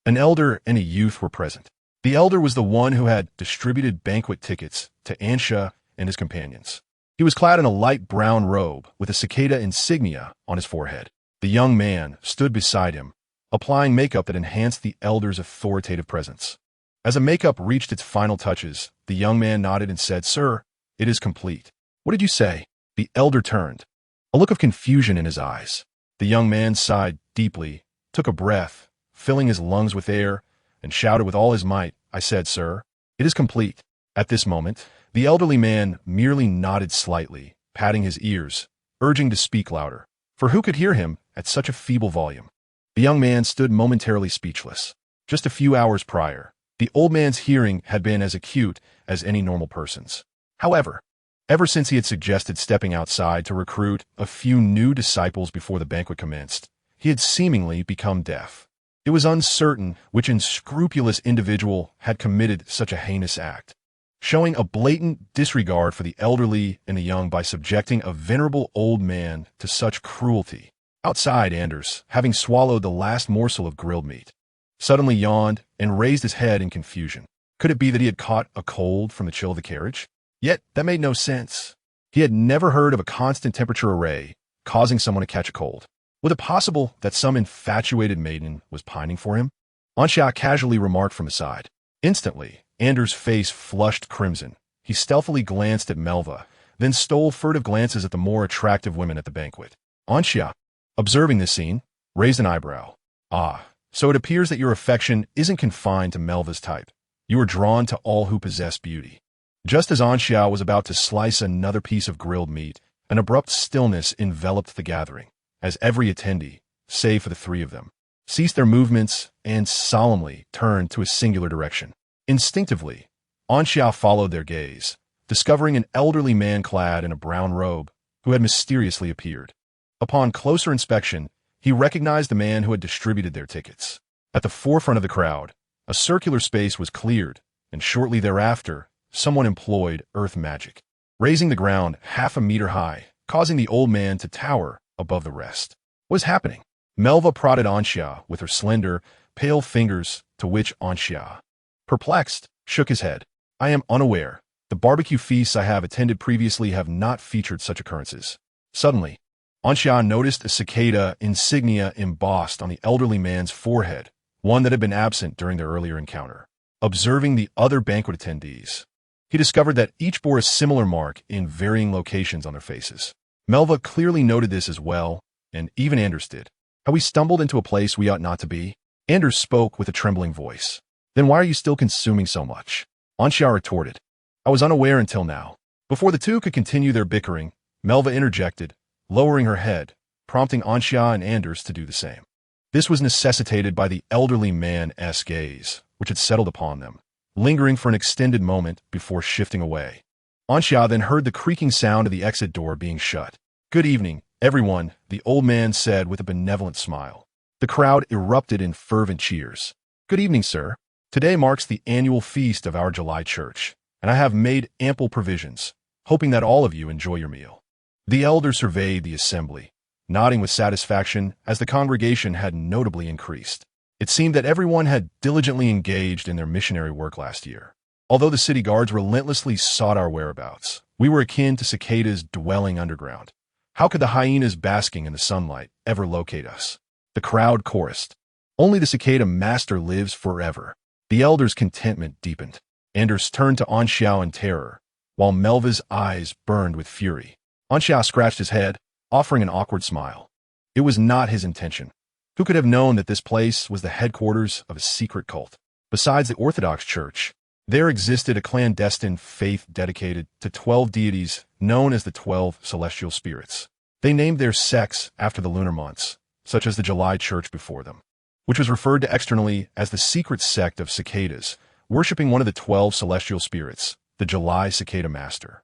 S1: an elder and a youth were present. The elder was the one who had distributed banquet tickets to Ansha and his companions. He was clad in a light brown robe with a cicada insignia on his forehead. The young man stood beside him, applying makeup that enhanced the elder's authoritative presence. As the makeup reached its final touches, the young man nodded and said, Sir, it is complete. What did you say? The elder turned, a look of confusion in his eyes. The young man sighed deeply, took a breath, filling his lungs with air, and shouted with all his might, I said, Sir, it is complete. At this moment, the elderly man merely nodded slightly, patting his ears, urging to speak louder, for who could hear him at such a feeble volume? The young man stood momentarily speechless. Just a few hours prior, the old man's hearing had been as acute as any normal person's. However, ever since he had suggested stepping outside to recruit a few new disciples before the banquet commenced, he had seemingly become deaf. It was uncertain which unscrupulous individual had committed such a heinous act, showing a blatant disregard for the elderly and the young by subjecting a venerable old man to such cruelty. Outside, Anders, having swallowed the last morsel of grilled meat, suddenly yawned and raised his head in confusion. Could it be that he had caught a cold from the chill of the carriage? Yet that made no sense. He had never heard of a constant temperature array causing someone to catch a cold. Was it possible that some infatuated maiden was pining for him? Ansha casually remarked from the side. Instantly, Anders' face flushed crimson. He stealthily glanced at Melva, then stole furtive glances at the more attractive women at the banquet. Ansha, observing this scene, raised an eyebrow. Ah, so it appears that your affection isn't confined to Melva's type. You are drawn to all who possess beauty. Just as Ansha was about to slice another piece of grilled meat, an abrupt stillness enveloped the gathering, as every attendee, save for the three of them, ceased their movements and solemnly turned to a singular direction. Instinctively, Ansha followed their gaze, discovering an elderly man clad in a brown robe who had mysteriously appeared. Upon closer inspection, he recognized the man who had distributed their tickets. At the forefront of the crowd, a circular space was cleared, and shortly thereafter, someone employed earth magic. raising the ground half a meter high, causing the old man to tower above the rest. What is happening? Melva prodded Anxia with her slender, pale fingers, to which Anxia, perplexed, shook his head. I am unaware. The barbecue feasts I have attended previously have not featured such occurrences. Suddenly, Anxia noticed a cicada insignia embossed on the elderly man's forehead, one that had been absent during their earlier encounter. Observing the other banquet attendees, he discovered that each bore a similar mark in varying locations on their faces. Melva clearly noted this as well, and even Anders did. Have we stumbled into a place we ought not to be? Anders spoke with a trembling voice. Then why are you still consuming so much? Anxia retorted. I was unaware until now. Before the two could continue their bickering, Melva interjected, lowering her head, prompting Anxia and Anders to do the same. This was necessitated by the elderly man's gaze, which had settled upon them, lingering for an extended moment before shifting away. Anxia then heard the creaking sound of the exit door being shut. Good evening, everyone, the old man said with a benevolent smile. The crowd erupted in fervent cheers. Good evening, sir. Today marks the annual feast of our July church, and I have made ample provisions, hoping that all of you enjoy your meal. The elder surveyed the assembly, nodding with satisfaction as the congregation had notably increased. It seemed that everyone had diligently engaged in their missionary work last year. Although the city guards relentlessly sought our whereabouts, we were akin to cicadas dwelling underground. How could the hyenas basking in the sunlight ever locate us? The crowd chorused. Only the cicada master lives forever. The elder's contentment deepened. Anders turned to Anxiao in terror, while Melva's eyes burned with fury. Anxiao scratched his head, offering an awkward smile. It was not his intention. Who could have known that this place was the headquarters of a secret cult? Besides the Orthodox Church, there existed a clandestine faith dedicated to 12 deities known as the 12 celestial spirits. They named their sects after the lunar months, such as the July church before them, which was referred to externally as the secret sect of cicadas, worshipping one of the 12 celestial spirits, the July cicada master.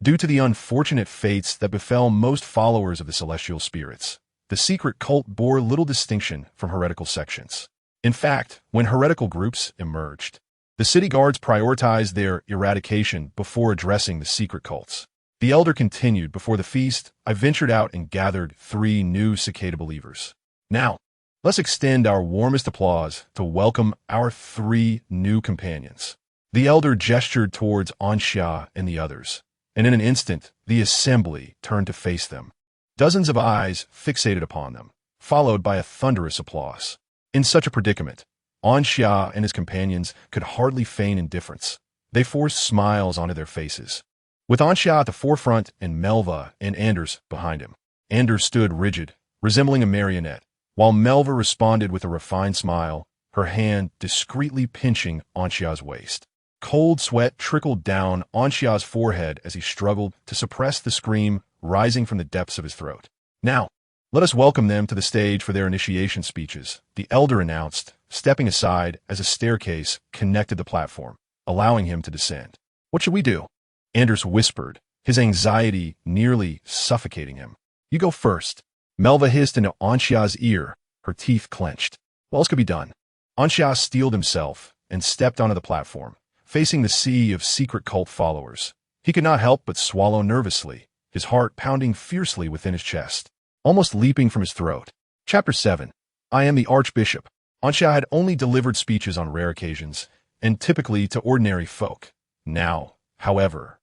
S1: Due to the unfortunate fates that befell most followers of the celestial spirits, the secret cult bore little distinction from heretical sections. In fact, when heretical groups emerged, the city guards prioritized their eradication before addressing the secret cults. The elder continued, before the feast, I ventured out and gathered 3 new cicada believers. Now, let's extend our warmest applause to welcome our 3 new companions. The elder gestured towards Anxia and the others, and in an instant, the assembly turned to face them. Dozens of eyes fixated upon them, followed by a thunderous applause. In such a predicament, Anxia and his companions could hardly feign indifference. They forced smiles onto their faces. With Anxia at the forefront and Melva and Anders behind him, Anders stood rigid, resembling a marionette, while Melva responded with a refined smile, her hand discreetly pinching Anxia's waist. Cold sweat trickled down Anxia's forehead as he struggled to suppress the scream rising from the depths of his throat. Now, let us welcome them to the stage for their initiation speeches, the elder announced, stepping aside as a staircase connected the platform, allowing him to descend. What should we do? Anders whispered, his anxiety nearly suffocating him. You go first. Melva hissed into Anxia's ear, her teeth clenched. What else could be done? Anxia steeled himself and stepped onto the platform, facing the sea of secret cult followers. He could not help but swallow nervously, his heart pounding fiercely within his chest, almost leaping from his throat. Chapter 7. I am the Archbishop. Anxia had only delivered speeches on rare occasions, and typically to ordinary folk. Now, however,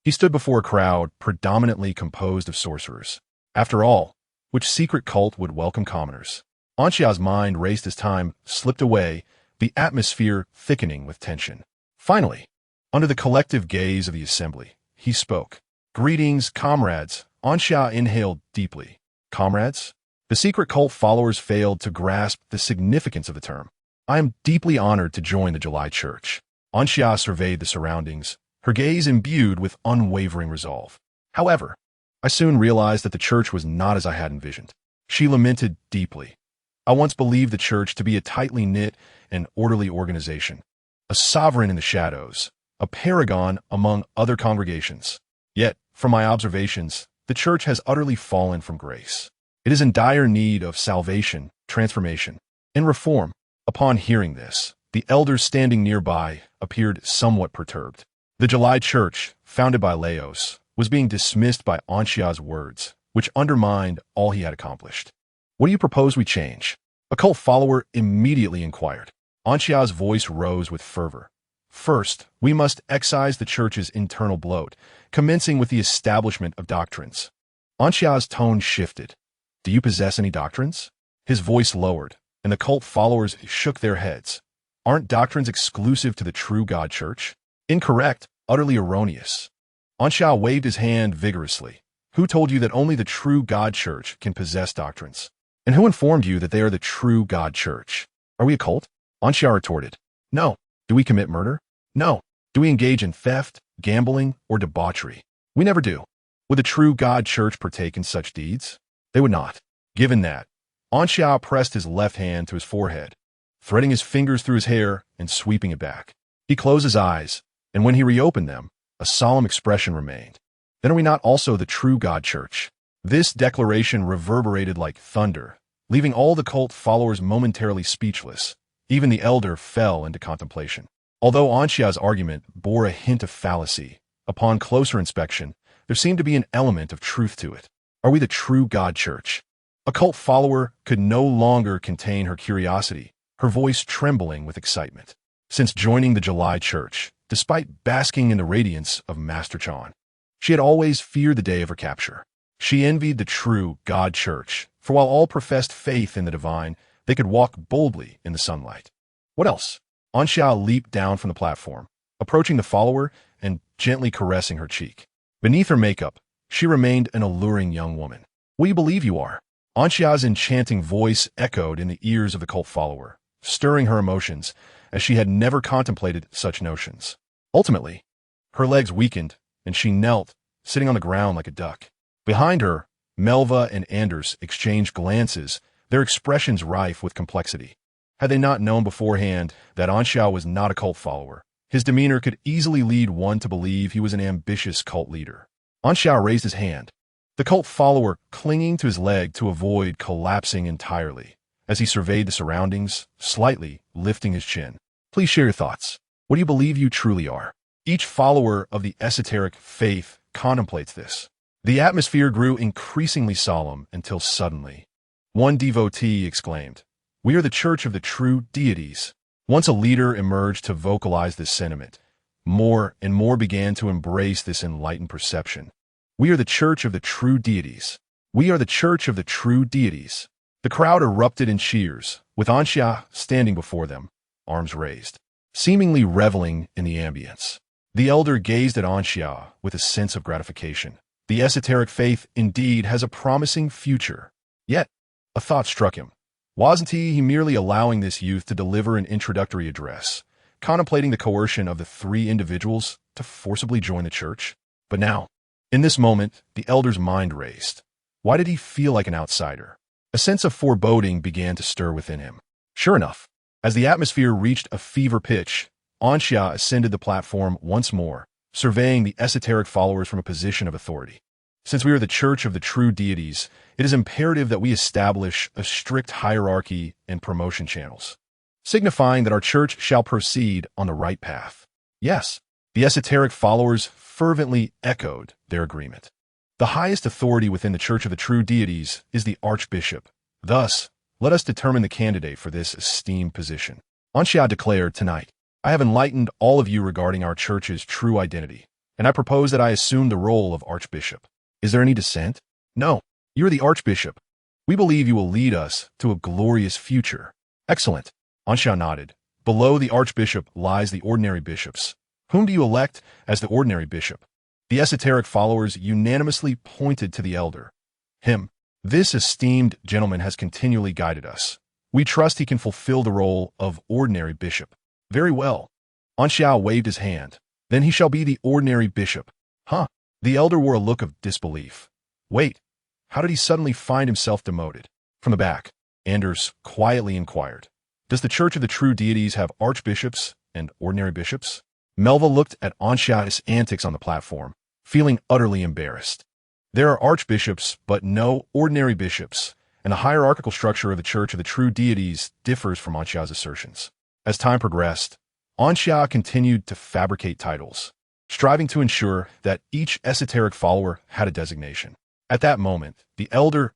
S1: he stood before a crowd predominantly composed of sorcerers. After all, which secret cult would welcome commoners? Anxia's mind raced as time slipped away, the atmosphere thickening with tension. Finally, under the collective gaze of the assembly, he spoke. Greetings, comrades. Anxia inhaled deeply. Comrades? The secret cult followers failed to grasp the significance of the term. I am deeply honored to join the July church. Anxia surveyed the surroundings, her gaze imbued with unwavering resolve. However, I soon realized that the church was not as I had envisioned. She lamented deeply. I once believed the church to be a tightly knit and orderly organization, a sovereign in the shadows, a paragon among other congregations. Yet, from my observations, the church has utterly fallen from grace. It is in dire need of salvation, transformation, and reform. Upon hearing this, the elders standing nearby appeared somewhat perturbed. The July church, founded by Laos, was being dismissed by Anxia's words, which undermined all he had accomplished. What do you propose we change? A cult follower immediately inquired. Anxia's voice rose with fervor. First, we must excise the church's internal bloat, commencing with the establishment of doctrines. Anxia's tone shifted. Do you possess any doctrines? His voice lowered, and the cult followers shook their heads. Aren't doctrines exclusive to the true God Church? Incorrect, utterly erroneous. Anxia waved his hand vigorously. Who told you that only the true God Church can possess doctrines? And who informed you that they are the true God Church? Are we a cult? Anxia retorted. No. Do we commit murder? No. Do we engage in theft, gambling, or debauchery? We never do. Would the true God Church partake in such deeds? They would not. Given that, Anxia pressed his left hand to his forehead, threading his fingers through his hair and sweeping it back. He closed his eyes, and when he reopened them, a solemn expression remained. Then are we not also the true God Church? This declaration reverberated like thunder, leaving all the cult followers momentarily speechless. Even the elder fell into contemplation. Although Anxia's argument bore a hint of fallacy, upon closer inspection, there seemed to be an element of truth to it. Are we the true God Church? A cult follower could no longer contain her curiosity, her voice trembling with excitement. Since joining the July Church, despite basking in the radiance of Master Chan, she had always feared the day of her capture. She envied the true God Church, for while all professed faith in the divine, they could walk boldly in the sunlight. What else? Anxia leaped down from the platform, approaching the follower and gently caressing her cheek. Beneath her makeup, she remained an alluring young woman. Will you believe you are? Anxia's enchanting voice echoed in the ears of the cult follower, stirring her emotions as she had never contemplated such notions. Ultimately, her legs weakened, and she knelt, sitting on the ground like a duck. Behind her, Melva and Anders exchanged glances, their expressions rife with complexity. Had they not known beforehand that Anxia was not a cult follower, his demeanor could easily lead one to believe he was an ambitious cult leader. Anxia raised his hand, the cult follower clinging to his leg to avoid collapsing entirely, as he surveyed the surroundings, slightly lifting his chin. Please share your thoughts. What do you believe you truly are? Each follower of the esoteric faith contemplates this. The atmosphere grew increasingly solemn until suddenly, one devotee exclaimed, "We are the Church of the True Deities." Once a leader emerged to vocalize this sentiment, more and more began to embrace this enlightened perception. We are the Church of the True Deities. We are the Church of the True Deities. The crowd erupted in cheers, with Anxia standing before them, arms raised, seemingly reveling in the ambience. The elder gazed at Anxia with a sense of gratification. The esoteric faith indeed has a promising future. Yet, a thought struck him. Wasn't he merely allowing this youth to deliver an introductory address, contemplating the coercion of the three individuals to forcibly join the church? But now, in this moment, the elder's mind raced. Why did he feel like an outsider? A sense of foreboding began to stir within him. Sure enough, as the atmosphere reached a fever pitch, Anxia ascended the platform once more, surveying the esoteric followers from a position of authority. Since we are the Church of the True Deities, it is imperative that we establish a strict hierarchy and promotion channels, signifying that our church shall proceed on the right path. Yes, the esoteric followers fervently echoed their agreement. The highest authority within the Church of the True Deities is the Archbishop. Thus, let us determine the candidate for this esteemed position. Anxia declared tonight, I have enlightened all of you regarding our church's true identity, and I propose that I assume the role of Archbishop. Is there any dissent? No, you are the Archbishop. We believe you will lead us to a glorious future. Excellent. Anxia nodded. Below the Archbishop lies the ordinary bishops. Whom do you elect as the ordinary bishop? The esoteric followers unanimously pointed to the elder. Him. This esteemed gentleman has continually guided us. We trust he can fulfill the role of ordinary bishop. Very well. Anxia waved his hand. Then he shall be the ordinary bishop. Huh? The elder wore a look of disbelief. Wait, how did he suddenly find himself demoted? From the back, Anders quietly inquired, does the Church of the True Deities have archbishops and ordinary bishops? Melva looked at Anxia's antics on the platform, feeling utterly embarrassed. There are archbishops, but no ordinary bishops, and the hierarchical structure of the Church of the True Deities differs from Anxia's assertions. As time progressed, Anxia continued to fabricate titles. striving to ensure that each esoteric follower had a designation. At that moment, the elder's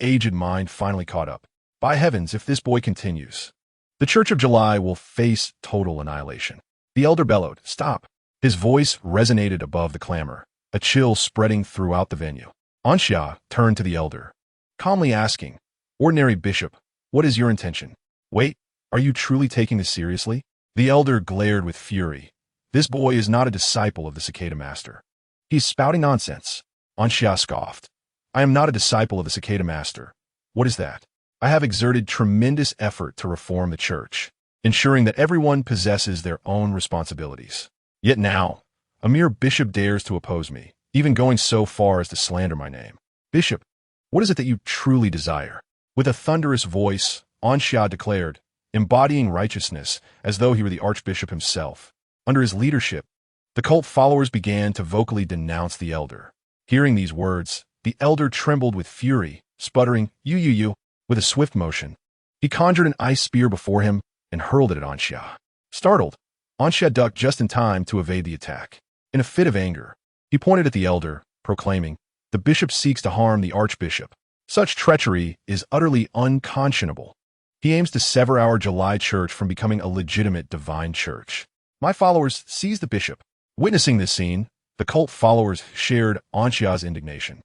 S1: aged mind finally caught up. By heavens, if this boy continues, the Church of July will face total annihilation. The elder bellowed, "Stop." His voice resonated above the clamor, a chill spreading throughout the venue. Anxia turned to the elder, calmly asking, "Ordinary bishop, what is your intention? Wait, are you truly taking this seriously?" The elder glared with fury. "This boy is not a disciple of the Cicada Master. He's spouting nonsense." Anxia scoffed. "I am not a disciple of the Cicada Master. What is that? I have exerted tremendous effort to reform the church, ensuring that everyone possesses their own responsibilities. Yet now, a mere bishop dares to oppose me, even going so far as to slander my name. Bishop, what is it that you truly desire?" With a thunderous voice, Anxia declared, embodying righteousness as though he were the archbishop himself. Under his leadership, the cult followers began to vocally denounce the elder. Hearing these words, the elder trembled with fury, sputtering, You. With a swift motion, he conjured an ice spear before him and hurled it at Anxia. Startled, Anxia ducked just in time to evade the attack. In a fit of anger, he pointed at the elder, proclaiming, "The bishop seeks to harm the archbishop. Such treachery is utterly unconscionable. He aims to sever our July church from becoming a legitimate divine church. My followers seize the bishop." Witnessing this scene, the cult followers shared Anxia's indignation,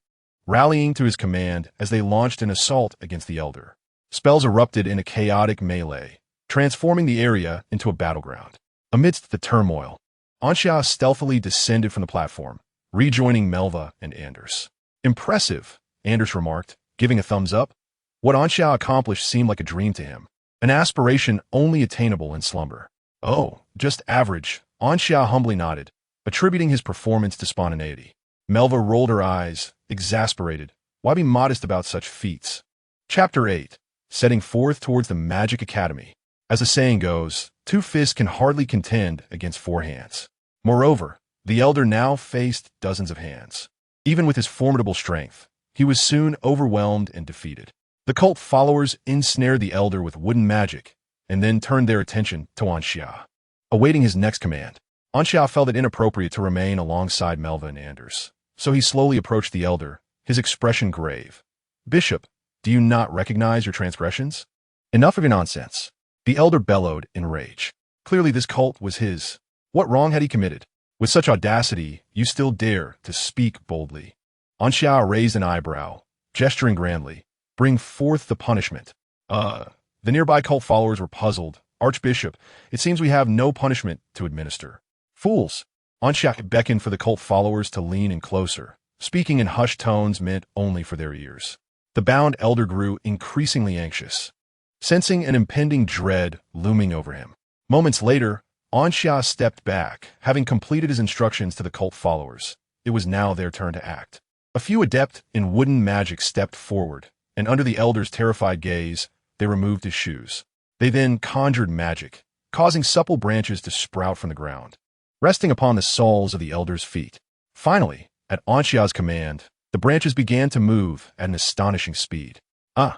S1: rallying to his command as they launched an assault against the elder. Spells erupted in a chaotic melee, transforming the area into a battleground. Amidst the turmoil, Anxia stealthily descended from the platform, rejoining Melva and Anders. "Impressive," Anders remarked, giving a thumbs up. What Anxia accomplished seemed like a dream to him, an aspiration only attainable in slumber. "Oh, just average," Anxia humbly nodded, attributing his performance to spontaneity. Melva rolled her eyes, exasperated. Why be modest about such feats? Chapter 8. Setting forth towards the Magic Academy. As the saying goes, 2 fists can hardly contend against 4 hands. Moreover, the elder now faced dozens of hands. Even with his formidable strength, he was soon overwhelmed and defeated. The cult followers ensnared the elder with wooden magic, and then turned their attention to Anxia. Awaiting his next command, Anxia felt it inappropriate to remain alongside Melva and Anders, so he slowly approached the elder, his expression grave. "Bishop, do you not recognize your transgressions?" "Enough of your nonsense," the elder bellowed in rage. Clearly this cult was his. What wrong had he committed? With such audacity, you still dare to speak boldly. Anxia raised an eyebrow, gesturing grandly. "Bring forth the punishment." The nearby cult followers were puzzled. "Archbishop, it seems we have no punishment to administer." "Fools!" Anxia beckoned for the cult followers to lean in closer, speaking in hushed tones meant only for their ears. The bound elder grew increasingly anxious, sensing an impending dread looming over him. Moments later, Anxia stepped back, having completed his instructions to the cult followers. It was now their turn to act. A few adept in wooden magic stepped forward, and under the elder's terrified gaze, they removed his shoes. They then conjured magic, causing supple branches to sprout from the ground, resting upon the soles of the elder's feet. Finally, at Anxia's command, the branches began to move at an astonishing speed. The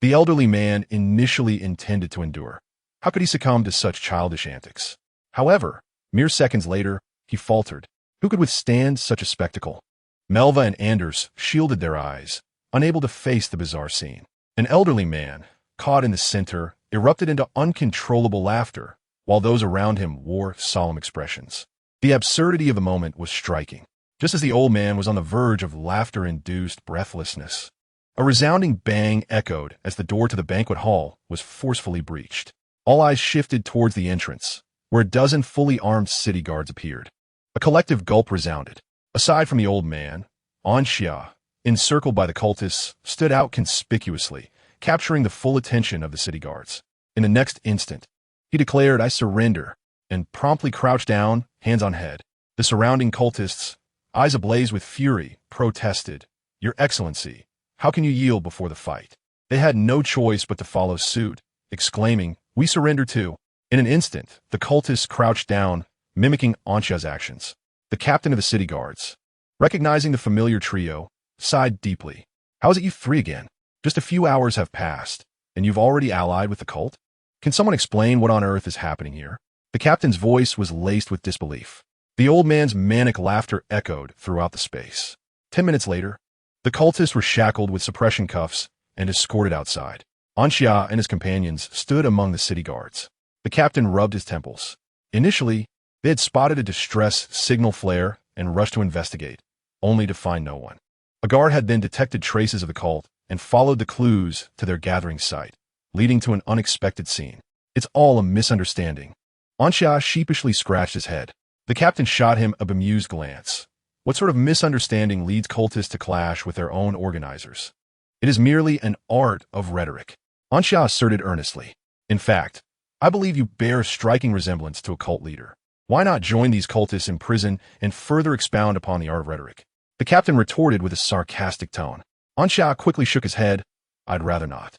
S1: elderly man initially intended to endure. How could he succumb to such childish antics? However, mere seconds later, he faltered. Who could withstand such a spectacle? Melva and Anders shielded their eyes, unable to face the bizarre scene. An elderly man, caught in the center, erupted into uncontrollable laughter, while those around him wore solemn expressions. The absurdity of the moment was striking. Just as the old man was on the verge of laughter-induced breathlessness, a resounding bang echoed as the door to the banquet hall was forcefully breached. All eyes shifted towards the entrance, where a dozen fully armed city guards appeared. A collective gulp resounded. Aside from the old man, Anxia, encircled by the cultists, stood out conspicuously, capturing the full attention of the city guards. In the next instant, he declared, "I surrender," and promptly crouched down, hands on head. The surrounding cultists, eyes ablaze with fury, protested, "Your Excellency, how can you yield before the fight?" They had no choice but to follow suit, exclaiming, "We surrender too." In an instant, the cultists crouched down, mimicking Anxia's actions. The captain of the city guards, recognizing the familiar trio, sighed deeply. "How is it you 3 again? Just a few hours have passed, and you've already allied with the cult? Can someone explain what on earth is happening here?" The captain's voice was laced with disbelief. The old man's manic laughter echoed throughout the space. 10 minutes later, the cultists were shackled with suppression cuffs and escorted outside. Anxia and his companions stood among the city guards. The captain rubbed his temples. Initially, they had spotted a distress signal flare and rushed to investigate, only to find no one. A guard had then detected traces of the cult and followed the clues to their gathering site, leading to an unexpected scene. It's all a misunderstanding. Anxia sheepishly scratched his head. The captain shot him a bemused glance. What sort of misunderstanding leads cultists to clash with their own organizers? It is merely an art of rhetoric. Anxia asserted earnestly. In fact, I believe you bear a striking resemblance to a cult leader. Why not join these cultists in prison and further expound upon the art of rhetoric? The captain retorted with a sarcastic tone. Anxia quickly shook his head. I'd rather not.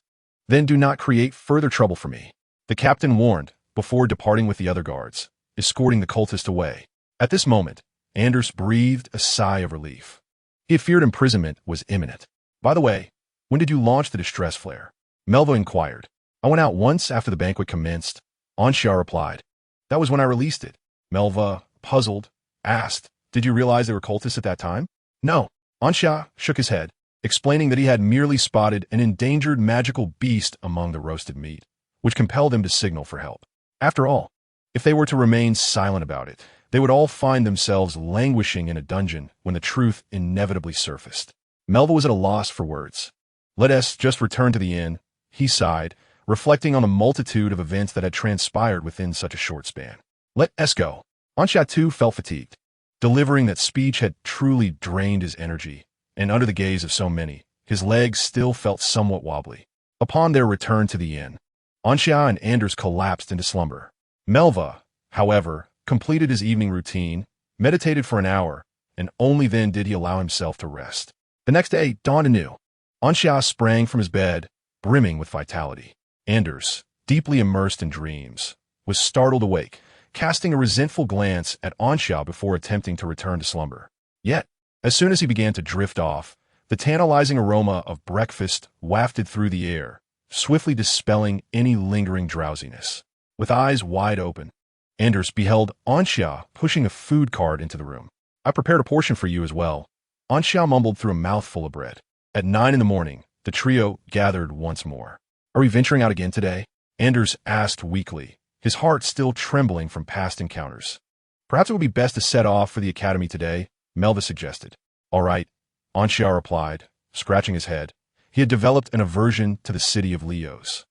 S1: Then do not create further trouble for me, the captain warned before departing with the other guards, escorting the cultist away. At this moment, Anders breathed a sigh of relief. He had feared imprisonment was imminent. By the way, when did you launch the distress flare? Melva inquired. I went out once after the banquet commenced. Anxia replied. That was when I released it. Melva, puzzled, asked, did you realize they were cultists at that time? No. Anxia shook his head, explaining that he had merely spotted an endangered magical beast among the roasted meat, which compelled him to signal for help. After all, if they were to remain silent about it, they would all find themselves languishing in a dungeon when the truth inevitably surfaced. Melva was at a loss for words. Let us just return to the inn, he sighed, reflecting on the multitude of events that had transpired within such a short span. Let us go. Anxia too felt fatigued. Delivering that speech had truly drained his energy, and under the gaze of so many, his legs still felt somewhat wobbly. Upon their return to the inn, Anxia and Anders collapsed into slumber. Melva, however, completed his evening routine, meditated for an hour, and only then did he allow himself to rest. The next day dawned anew. Anxia sprang from his bed, brimming with vitality. Anders, deeply immersed in dreams, was startled awake, casting a resentful glance at Anxia before attempting to return to slumber. Yet, as soon as he began to drift off, the tantalizing aroma of breakfast wafted through the air, swiftly dispelling any lingering drowsiness. With eyes wide open, Anders beheld Anxia pushing a food cart into the room. I prepared a portion for you as well. Anxia mumbled through a mouthful of bread. At 9 a.m, the trio gathered once more. Are we venturing out again today? Anders asked weakly, his heart still trembling from past encounters. Perhaps it would be best to set off for the academy today, Melva suggested. All right, Anxia replied, scratching his head. He had developed an aversion to the city of Leos.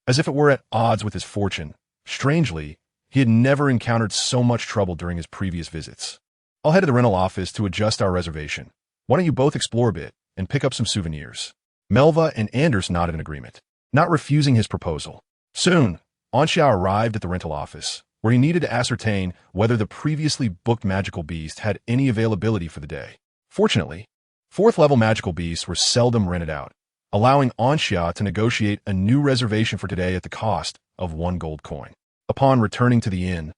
S1: As if it were at odds with his fortune, strangely, he had never encountered so much trouble during his previous visits. I'll head to the rental office to adjust our reservation. Why don't you both explore a bit and pick up some souvenirs? Melva and Anders nodded in agreement, not refusing his proposal. Soon, Anxia arrived at the rental office, where he needed to ascertain whether the previously booked magical beast had any availability for the day. Fortunately, 4th-level magical beasts were seldom rented out, allowing Anxia to negotiate a new reservation for today at the cost of 1 gold coin. Upon returning to the inn,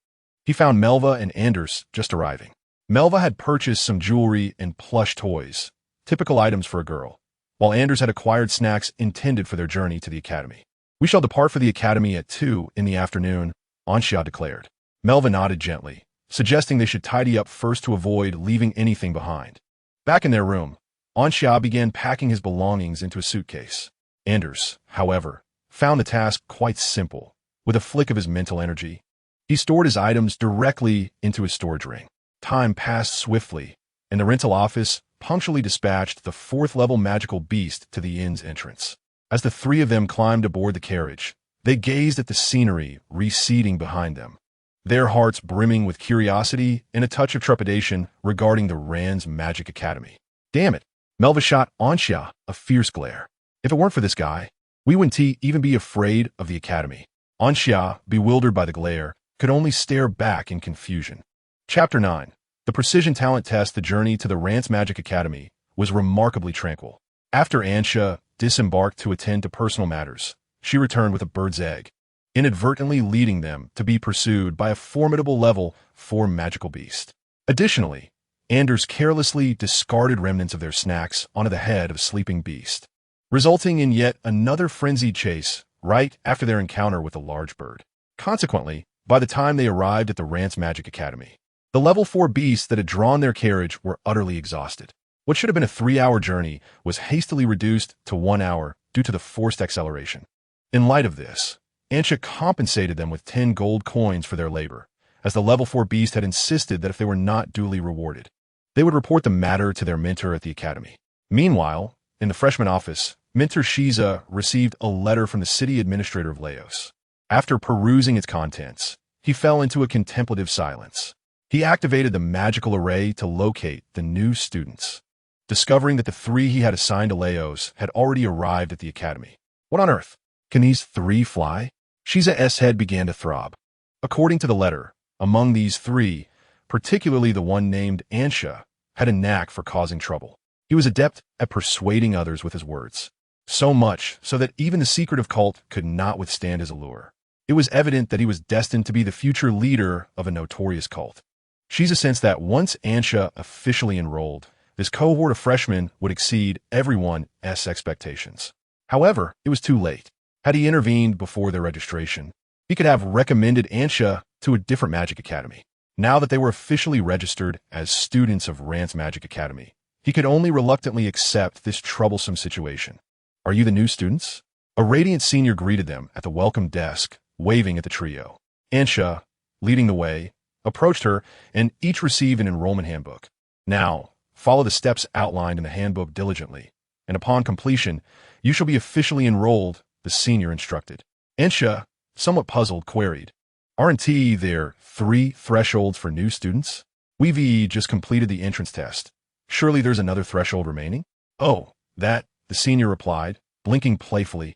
S1: he found Melva and Anders just arriving. Melva had purchased some jewelry and plush toys, typical items for a girl, while Anders had acquired snacks intended for their journey to the academy. We shall depart for the academy at 2 in the afternoon, Anxia declared. Melva nodded gently, suggesting they should tidy up first to avoid leaving anything behind. Back in their room, Anxia began packing his belongings into a suitcase. Anders, however, found the task quite simple. With a flick of his mental energy, he stored his items directly into his storage ring. Time passed swiftly, and the rental office punctually dispatched the 4th-level magical beast to the inn's entrance. As the three of them climbed aboard the carriage, they gazed at the scenery receding behind them, their hearts brimming with curiosity and a touch of trepidation regarding the Rand's Magic Academy. Damn it! Melva shot Anxia a fierce glare. If it weren't for this guy, we wouldn't even be afraid of the academy. Anxia, bewildered by the glare, could only stare back in confusion. Chapter 9. The Precision Talent Test. The journey to the Rand's Magic Academy was remarkably tranquil. After Anxia disembarked to attend to personal matters, she returned with a bird's egg, inadvertently leading them to be pursued by a formidable level 4 magical beast. Additionally, Anders carelessly discarded remnants of their snacks onto the head of a sleeping beast, resulting in yet another frenzied chase right after their encounter with the large bird. Consequently, By the time they arrived at the Rance Magic Academy, the level 4 beasts that had drawn their carriage were utterly exhausted. What should have been a 3-hour journey was hastily reduced to 1 hour due to the forced acceleration. In light of this, Ansha compensated them with 10 gold coins for their labor, as the level 4 beast had insisted that if they were not duly rewarded, they would report the matter to their mentor at the academy. Meanwhile, in the freshman office, Mentor Shiza received a letter from the city administrator of Laos. After perusing its contents, he fell into a contemplative silence. He activated the magical array to locate the new students, discovering that the 3 he had assigned to Laos had already arrived at the academy. What on earth? Can these 3 fly? Shiza's head began to throb. According to the letter, among these 3, particularly the one named Ansha, had a knack for causing trouble. He was adept at persuading others with his words, so much so that even the secretive cult could not withstand his allure. It was evident that he was destined to be the future leader of a notorious cult. Shiza sensed that once Ansha officially enrolled, this cohort of freshmen would exceed everyone's expectations. However, it was too late. Had he intervened before their registration, he could have recommended Ansha to a different magic academy. Now that they were officially registered as students of Rance Magic Academy, he could only reluctantly accept this troublesome situation. Are you the new students? A radiant senior greeted them at the welcome desk, waving at the trio. Ansha, leading the way, approached her, and each received an enrollment handbook. Now, follow the steps outlined in the handbook diligently, and upon completion, you shall be officially enrolled, the senior instructed. Ansha, somewhat puzzled, queried, "Aren't there 3 thresholds for new students? We've just completed the entrance test. Surely there's another threshold remaining?" "Oh, that," the senior replied, blinking playfully.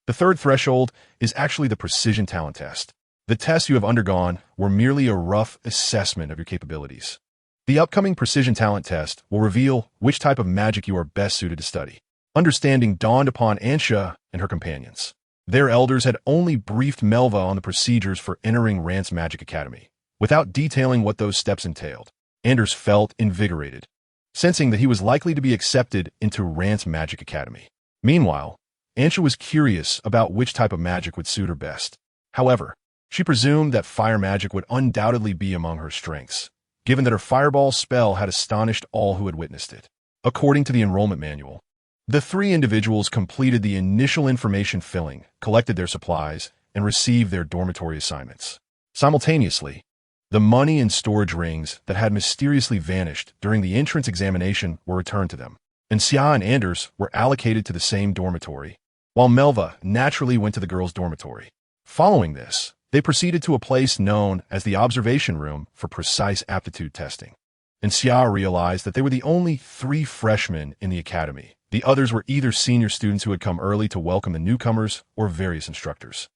S1: "The 3rd threshold is actually the precision talent test. The tests you have undergone were merely a rough assessment of your capabilities. The upcoming precision talent test will reveal which type of magic you are best suited to study." Understanding dawned upon Ansha and her companions. Their elders had only briefed Melva on the procedures for entering Rance Magic Academy, without detailing what those steps entailed. Anders felt invigorated, sensing that he was likely to be accepted into Rance Magic Academy. Meanwhile, Ansha was curious about which type of magic would suit her best. However, she presumed that fire magic would undoubtedly be among her strengths, given that her fireball spell had astonished all who had witnessed it. According to the enrollment manual, the 3 individuals completed the initial information filling, collected their supplies, and received their dormitory assignments. Simultaneously, the money and storage rings that had mysteriously vanished during the entrance examination were returned to them, and Xia and Anders were allocated to the same dormitory, while Melva naturally went to the girls' dormitory. Following this, they proceeded to a place known as the observation room for precise aptitude testing. And Xia realized that they were the only 3 freshmen in the academy. The others were either senior students who had come early to welcome the newcomers or various instructors.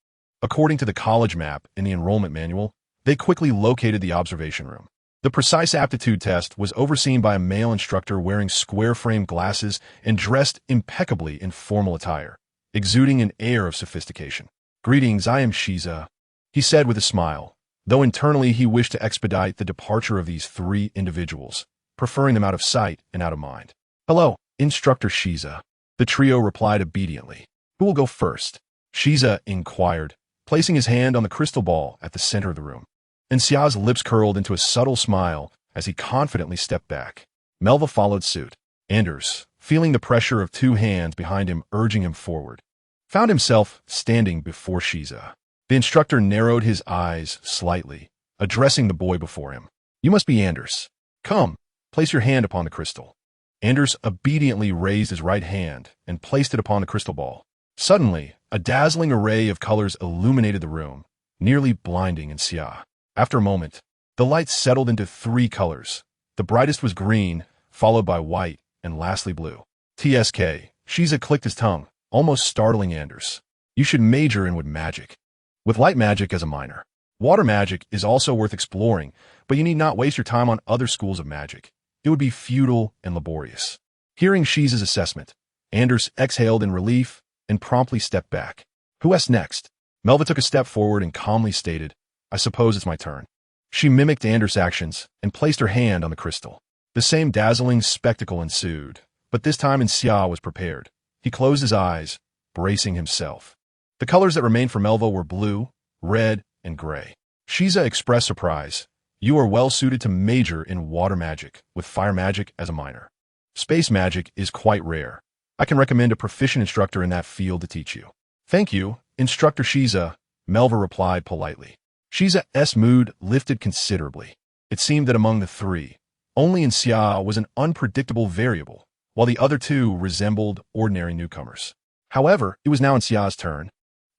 S1: According to the college map in the enrollment manual, they quickly located the observation room. The precise aptitude test was overseen by a male instructor wearing square-frame glasses and dressed impeccably in formal attire, exuding an air of sophistication. "Greetings, I am Shiza," he said with a smile, though internally he wished to expedite the departure of these 3 individuals, preferring them out of sight and out of mind. "Hello, Instructor Shiza," the trio replied obediently. "Who will go first?" Shiza inquired, placing his hand on the crystal ball at the center of the room. And Xia's lips curled into a subtle smile as he confidently stepped back. Melva followed suit. Anders, feeling the pressure of 2 hands behind him urging him forward, found himself standing before Shiza. The instructor narrowed his eyes slightly, addressing the boy before him. "You must be Anders. Come, place your hand upon the crystal." Anders obediently raised his right hand and placed it upon the crystal ball. Suddenly, a dazzling array of colors illuminated the room, nearly blinding Xia. After a moment, the light settled into 3 colors. The brightest was green, followed by white, and lastly blue. "TSK," Shiza clicked his tongue, almost startling Anders. "You should major in wood magic, with light magic as a minor. Water magic is also worth exploring, but you need not waste your time on other schools of magic. It would be futile and laborious." Hearing Shiza's assessment, Anders exhaled in relief and promptly stepped back. "Who asks next?" Melva took a step forward and calmly stated, "I suppose it's my turn." She mimicked Anders' actions and placed her hand on the crystal. The same dazzling spectacle ensued, but this time Xia was prepared. He closed his eyes, bracing himself. The colors that remained for Melva were blue, red, and gray. Shiza expressed surprise. You are well suited to major in water magic, with fire magic as a minor. Space magic is quite rare. I can recommend a proficient instructor in that field to teach you. Thank you, Instructor Shiza, Melva replied politely. Shiza's mood lifted considerably. It seemed that among the three, only Xia was an unpredictable variable, while the other two resembled ordinary newcomers. However, it was now Xia's turn,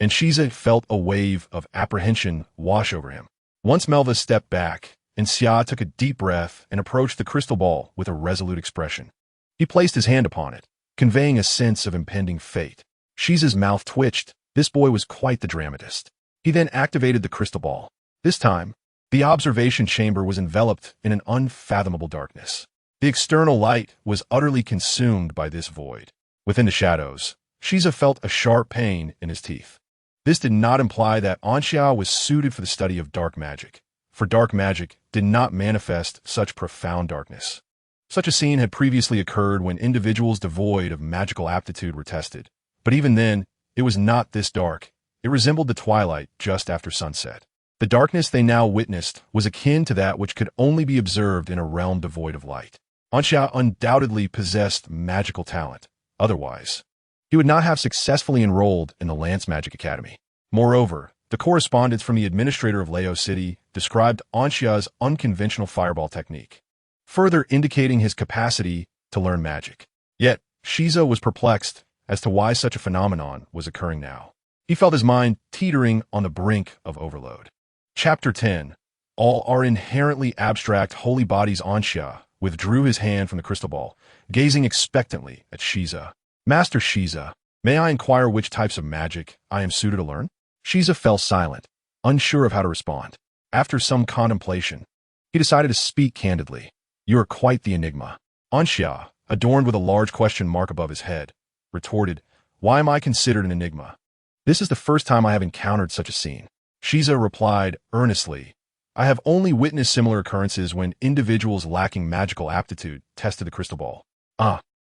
S1: and Shiza felt a wave of apprehension wash over him. Once Melva stepped back, and Xia took a deep breath and approached the crystal ball with a resolute expression. He placed his hand upon it, conveying a sense of impending fate. Shiza's mouth twitched. This boy was quite the dramatist. He then activated the crystal ball. This time, the observation chamber was enveloped in an unfathomable darkness. The external light was utterly consumed by this void. Within the shadows, Shiza felt a sharp pain in his teeth. This did not imply that Anxia was suited for the study of dark magic, for dark magic did not manifest such profound darkness. Such a scene had previously occurred when individuals devoid of magical aptitude were tested, but even then, it was not this dark. It resembled the twilight just after sunset. The darkness they now witnessed was akin to that which could only be observed in a realm devoid of light. Anxia undoubtedly possessed magical talent. Otherwise, he would not have successfully enrolled in the Lance Magic Academy. Moreover, the correspondence from the administrator of Leo City described Anxia's unconventional fireball technique, further indicating his capacity to learn magic. Yet, Shiza was perplexed as to why such a phenomenon was occurring now. He felt his mind teetering on the brink of overload. Chapter 10. All are inherently abstract holy bodies. Anxia withdrew his hand from the crystal ball, gazing expectantly at Shiza. Master Shiza, may I inquire which types of magic I am suited to learn? Shiza fell silent, unsure of how to respond. After some contemplation, he decided to speak candidly. You are quite the enigma. Anxia, adorned with a large question mark above his head, retorted, Why am I considered an enigma? This is the first time I have encountered such a scene. Shiza replied earnestly, I have only witnessed similar occurrences when individuals lacking magical aptitude tested the crystal ball.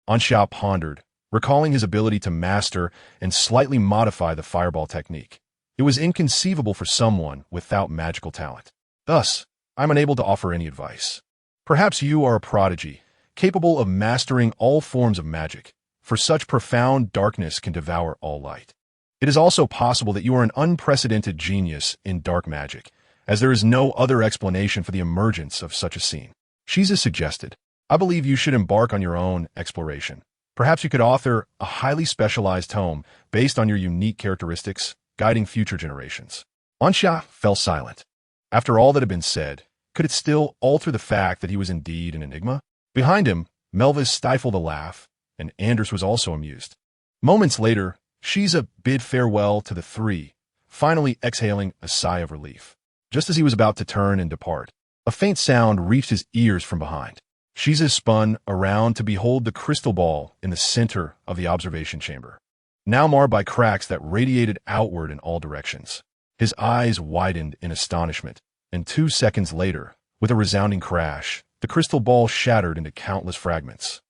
S1: Anxia pondered, recalling his ability to master and slightly modify the fireball technique. It was inconceivable for someone without magical talent. Thus, I'm unable to offer any advice. Perhaps you are a prodigy, capable of mastering all forms of magic, for such profound darkness can devour all light. It is also possible that you are an unprecedented genius in dark magic, as there is no other explanation for the emergence of such a scene. Shiza suggested, I believe you should embark on your own exploration. Perhaps you could author a highly specialized tome based on your unique characteristics, guiding future generations. Anxia fell silent. After all that had been said, could it still alter the fact that he was indeed an enigma? Behind him, Melvis stifled a laugh, and Anders was also amused. Moments later, Shiza bid farewell to the three, finally exhaling a sigh of relief. Just as he was about to turn and depart, a faint sound reached his ears from behind. Shiza spun around to behold the crystal ball in the center of the observation chamber, now marred by cracks that radiated outward in all directions. His eyes widened in astonishment, and 2 seconds later, with a resounding crash, the crystal ball shattered into countless fragments.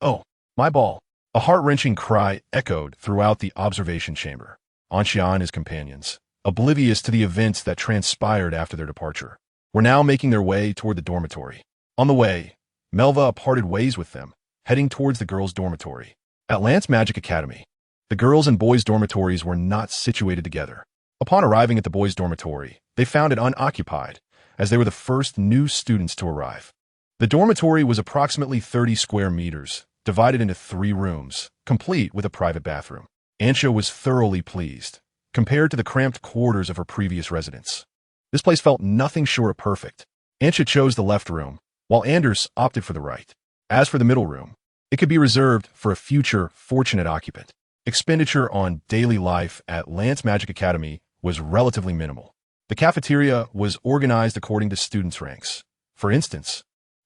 S1: Oh, my ball! A heart-wrenching cry echoed throughout the observation chamber. Anxia and his companions, oblivious to the events that transpired after their departure, were now making their way toward the dormitory. On the way, Melva parted ways with them, heading towards the girls' dormitory. At Lance Magic Academy, the girls' and boys' dormitories were not situated together. Upon arriving at the boys' dormitory, they found it unoccupied, as they were the first new students to arrive. The dormitory was approximately 30 square meters, divided into 3 rooms, complete with a private bathroom. Anxia was thoroughly pleased, compared to the cramped quarters of her previous residence. This place felt nothing short of perfect. Anxia chose the left room, while Anders opted for the right. As for the middle room, it could be reserved for a future fortunate occupant. Expenditure on daily life at Lance Magic Academy was relatively minimal. The cafeteria was organized according to students' ranks. For instance,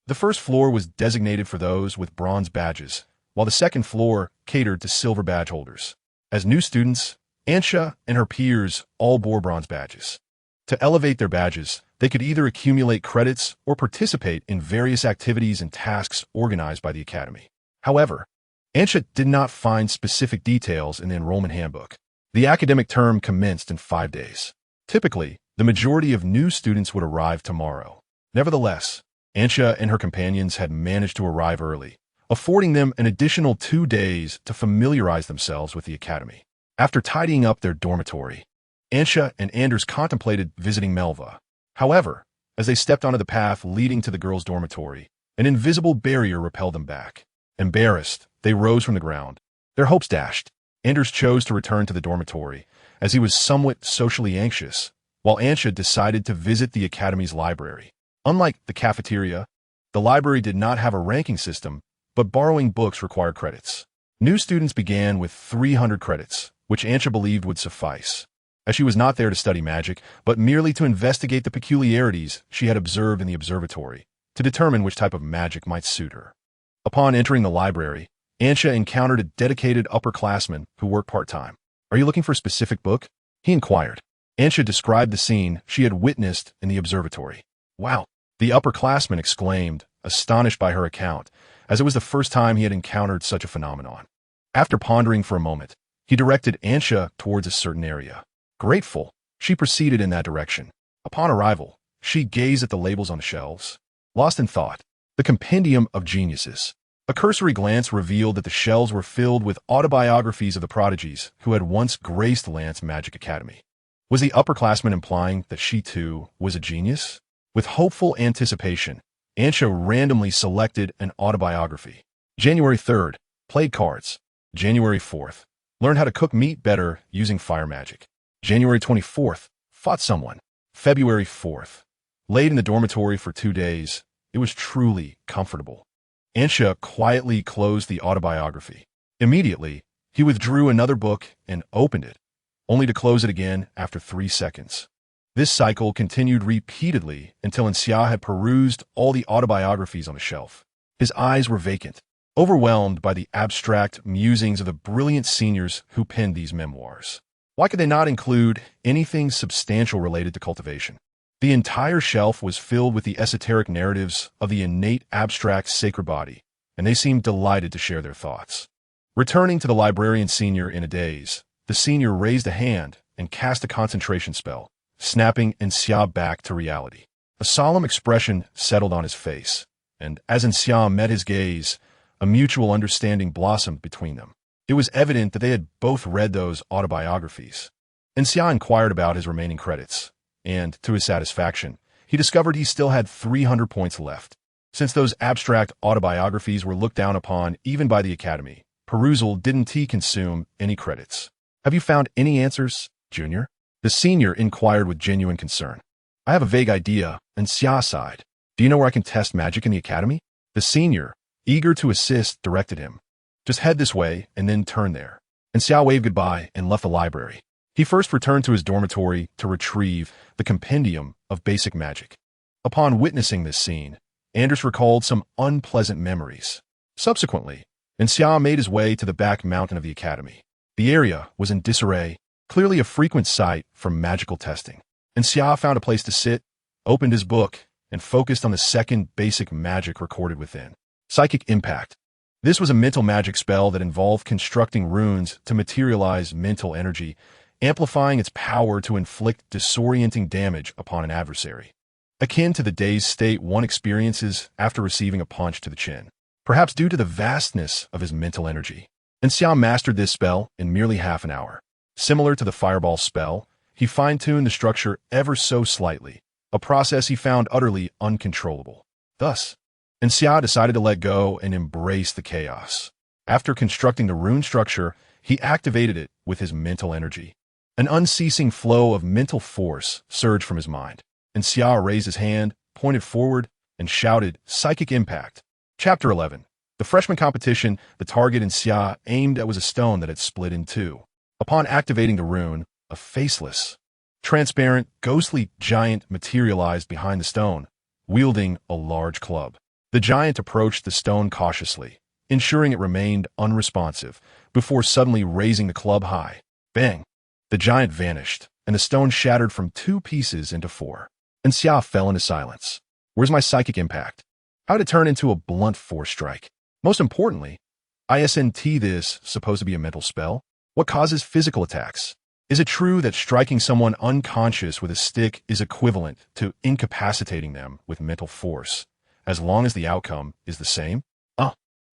S1: the first floor was designated for those with bronze badges, while the second floor catered to silver badge holders. As new students, Anxia and her peers all bore bronze badges. To elevate their badges, they could either accumulate credits or participate in various activities and tasks organized by the academy. However, Anxia did not find specific details in the enrollment handbook. The academic term commenced in 5 days. Typically, The majority of new students would arrive tomorrow. Nevertheless, Ansha and her companions had managed to arrive early, affording them an additional 2 days to familiarize themselves with the academy. After tidying up their dormitory, Ansha and Anders contemplated visiting Melva. However, as they stepped onto the path leading to the girls' dormitory, an invisible barrier repelled them back. Embarrassed, they rose from the ground, their hopes dashed. Anders chose to return to the dormitory, as he was somewhat socially anxious, while Ansha decided to visit the academy's library. Unlike the cafeteria, the library did not have a ranking system, but borrowing books required credits. New students began with 300 credits, which Ansha believed would suffice, as she was not there to study magic, but merely to investigate the peculiarities she had observed in the observatory, to determine which type of magic might suit her. Upon entering the library, Ansha encountered a dedicated upperclassman who worked part-time. "Are you looking for a specific book?" he inquired. Ansha described the scene she had witnessed in the observatory. "Wow!" the upperclassman exclaimed, astonished by her account, as it was the first time he had encountered such a phenomenon. After pondering for a moment, he directed Ansha towards a certain area. Grateful, she proceeded in that direction. Upon arrival, she gazed at the labels on the shelves. Lost in thought, the compendium of geniuses. A cursory glance revealed that the shelves were filled with autobiographies of the prodigies who had once graced Lance Magic Academy. Was the upperclassman implying that she too was a genius? With hopeful anticipation, Ansha randomly selected an autobiography. January 3rd, played cards. January 4th, learned how to cook meat better using fire magic. January 24th, fought someone. February 4th, laid in the dormitory for 2 days. It was truly comfortable. Ansha quietly closed the autobiography. Immediately, he withdrew another book and opened it, only to close it again after 3 seconds. This cycle continued repeatedly until Ansha had perused all the autobiographies on the shelf. His eyes were vacant, overwhelmed by the abstract musings of the brilliant seniors who penned these memoirs. Why could they not include anything substantial related to cultivation? The entire shelf was filled with the esoteric narratives of the innate abstract sacred body, and they seemed delighted to share their thoughts. Returning to the librarian senior in a daze, the senior raised a hand and cast a concentration spell, snapping Ansha back to reality. A solemn expression settled on his face, and as Ansha met his gaze, a mutual understanding blossomed between them. It was evident that they had both read those autobiographies. Ansha inquired about his remaining credits, and, to his satisfaction, he discovered he still had 300 points left. Since those abstract autobiographies were looked down upon even by the Academy, perusal didn't consume any credits. "Have you found any answers, Junior?" the senior inquired with genuine concern. "I have a vague idea," Ansha sighed. "Do you know where I can test magic in the Academy?" The senior, eager to assist, directed him. "Just head this way and then turn there." Ansha waved goodbye and left the library. He first returned to his dormitory to retrieve the compendium of basic magic. Upon witnessing this scene, Anders recalled some unpleasant memories. Subsequently, Ansha made his way to the back mountain of the Academy. The area was in disarray, clearly a frequent site for magical testing. Ansha found a place to sit, opened his book, and focused on the second basic magic recorded within. Psychic Impact. This was a mental magic spell that involved constructing runes to materialize mental energy, amplifying its power to inflict disorienting damage upon an adversary, akin to the dazed state one experiences after receiving a punch to the chin, perhaps due to the vastness of his mental energy. Ansha mastered this spell in merely half an hour. Similar to the fireball spell, he fine-tuned the structure ever so slightly, a process he found utterly uncontrollable. Thus, Ansha decided to let go and embrace the chaos. After constructing the rune structure, he activated it with his mental energy. An unceasing flow of mental force surged from his mind. Ansha raised his hand, pointed forward, and shouted, "Psychic Impact." Chapter 11. The freshman competition, the target Ansha aimed at was a stone that had split in two. Upon activating the rune, a faceless, transparent, ghostly giant materialized behind the stone, wielding a large club. The giant approached the stone cautiously, ensuring it remained unresponsive, before suddenly raising the club high. Bang! The giant vanished, and the stone shattered from 2 pieces into 4. Ansha fell into silence. Where's my psychic impact? How did it turn into a blunt force strike? Most importantly, isn't this supposed to be a mental spell? What causes physical attacks? Is it true that striking someone unconscious with a stick is equivalent to incapacitating them with mental force, as long as the outcome is the same?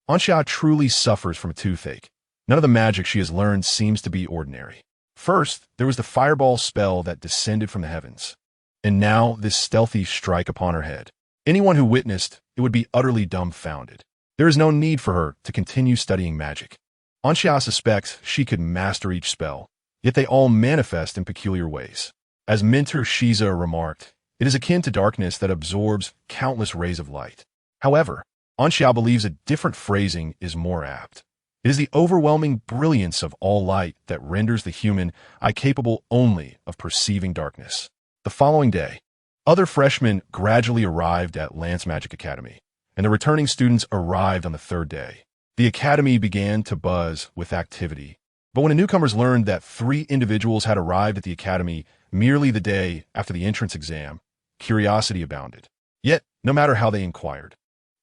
S1: Anxia truly suffers from a toothache. None of the magic she has learned seems to be ordinary. First, there was the fireball spell that descended from the heavens. And now this stealthy strike upon her head. Anyone who witnessed it would be utterly dumbfounded. There is no need for her to continue studying magic. Anxia suspects she could master each spell, yet they all manifest in peculiar ways. As Mentor Shiza remarked, it is akin to darkness that absorbs countless rays of light. However, Anxia believes a different phrasing is more apt. It is the overwhelming brilliance of all light that renders the human eye capable only of perceiving darkness. The following day, other freshmen gradually arrived at Lance Magic Academy, and the returning students arrived on the third day. The academy began to buzz with activity, but when the newcomers learned that 3 individuals had arrived at the academy merely the day after the entrance exam, curiosity abounded. Yet, no matter how they inquired,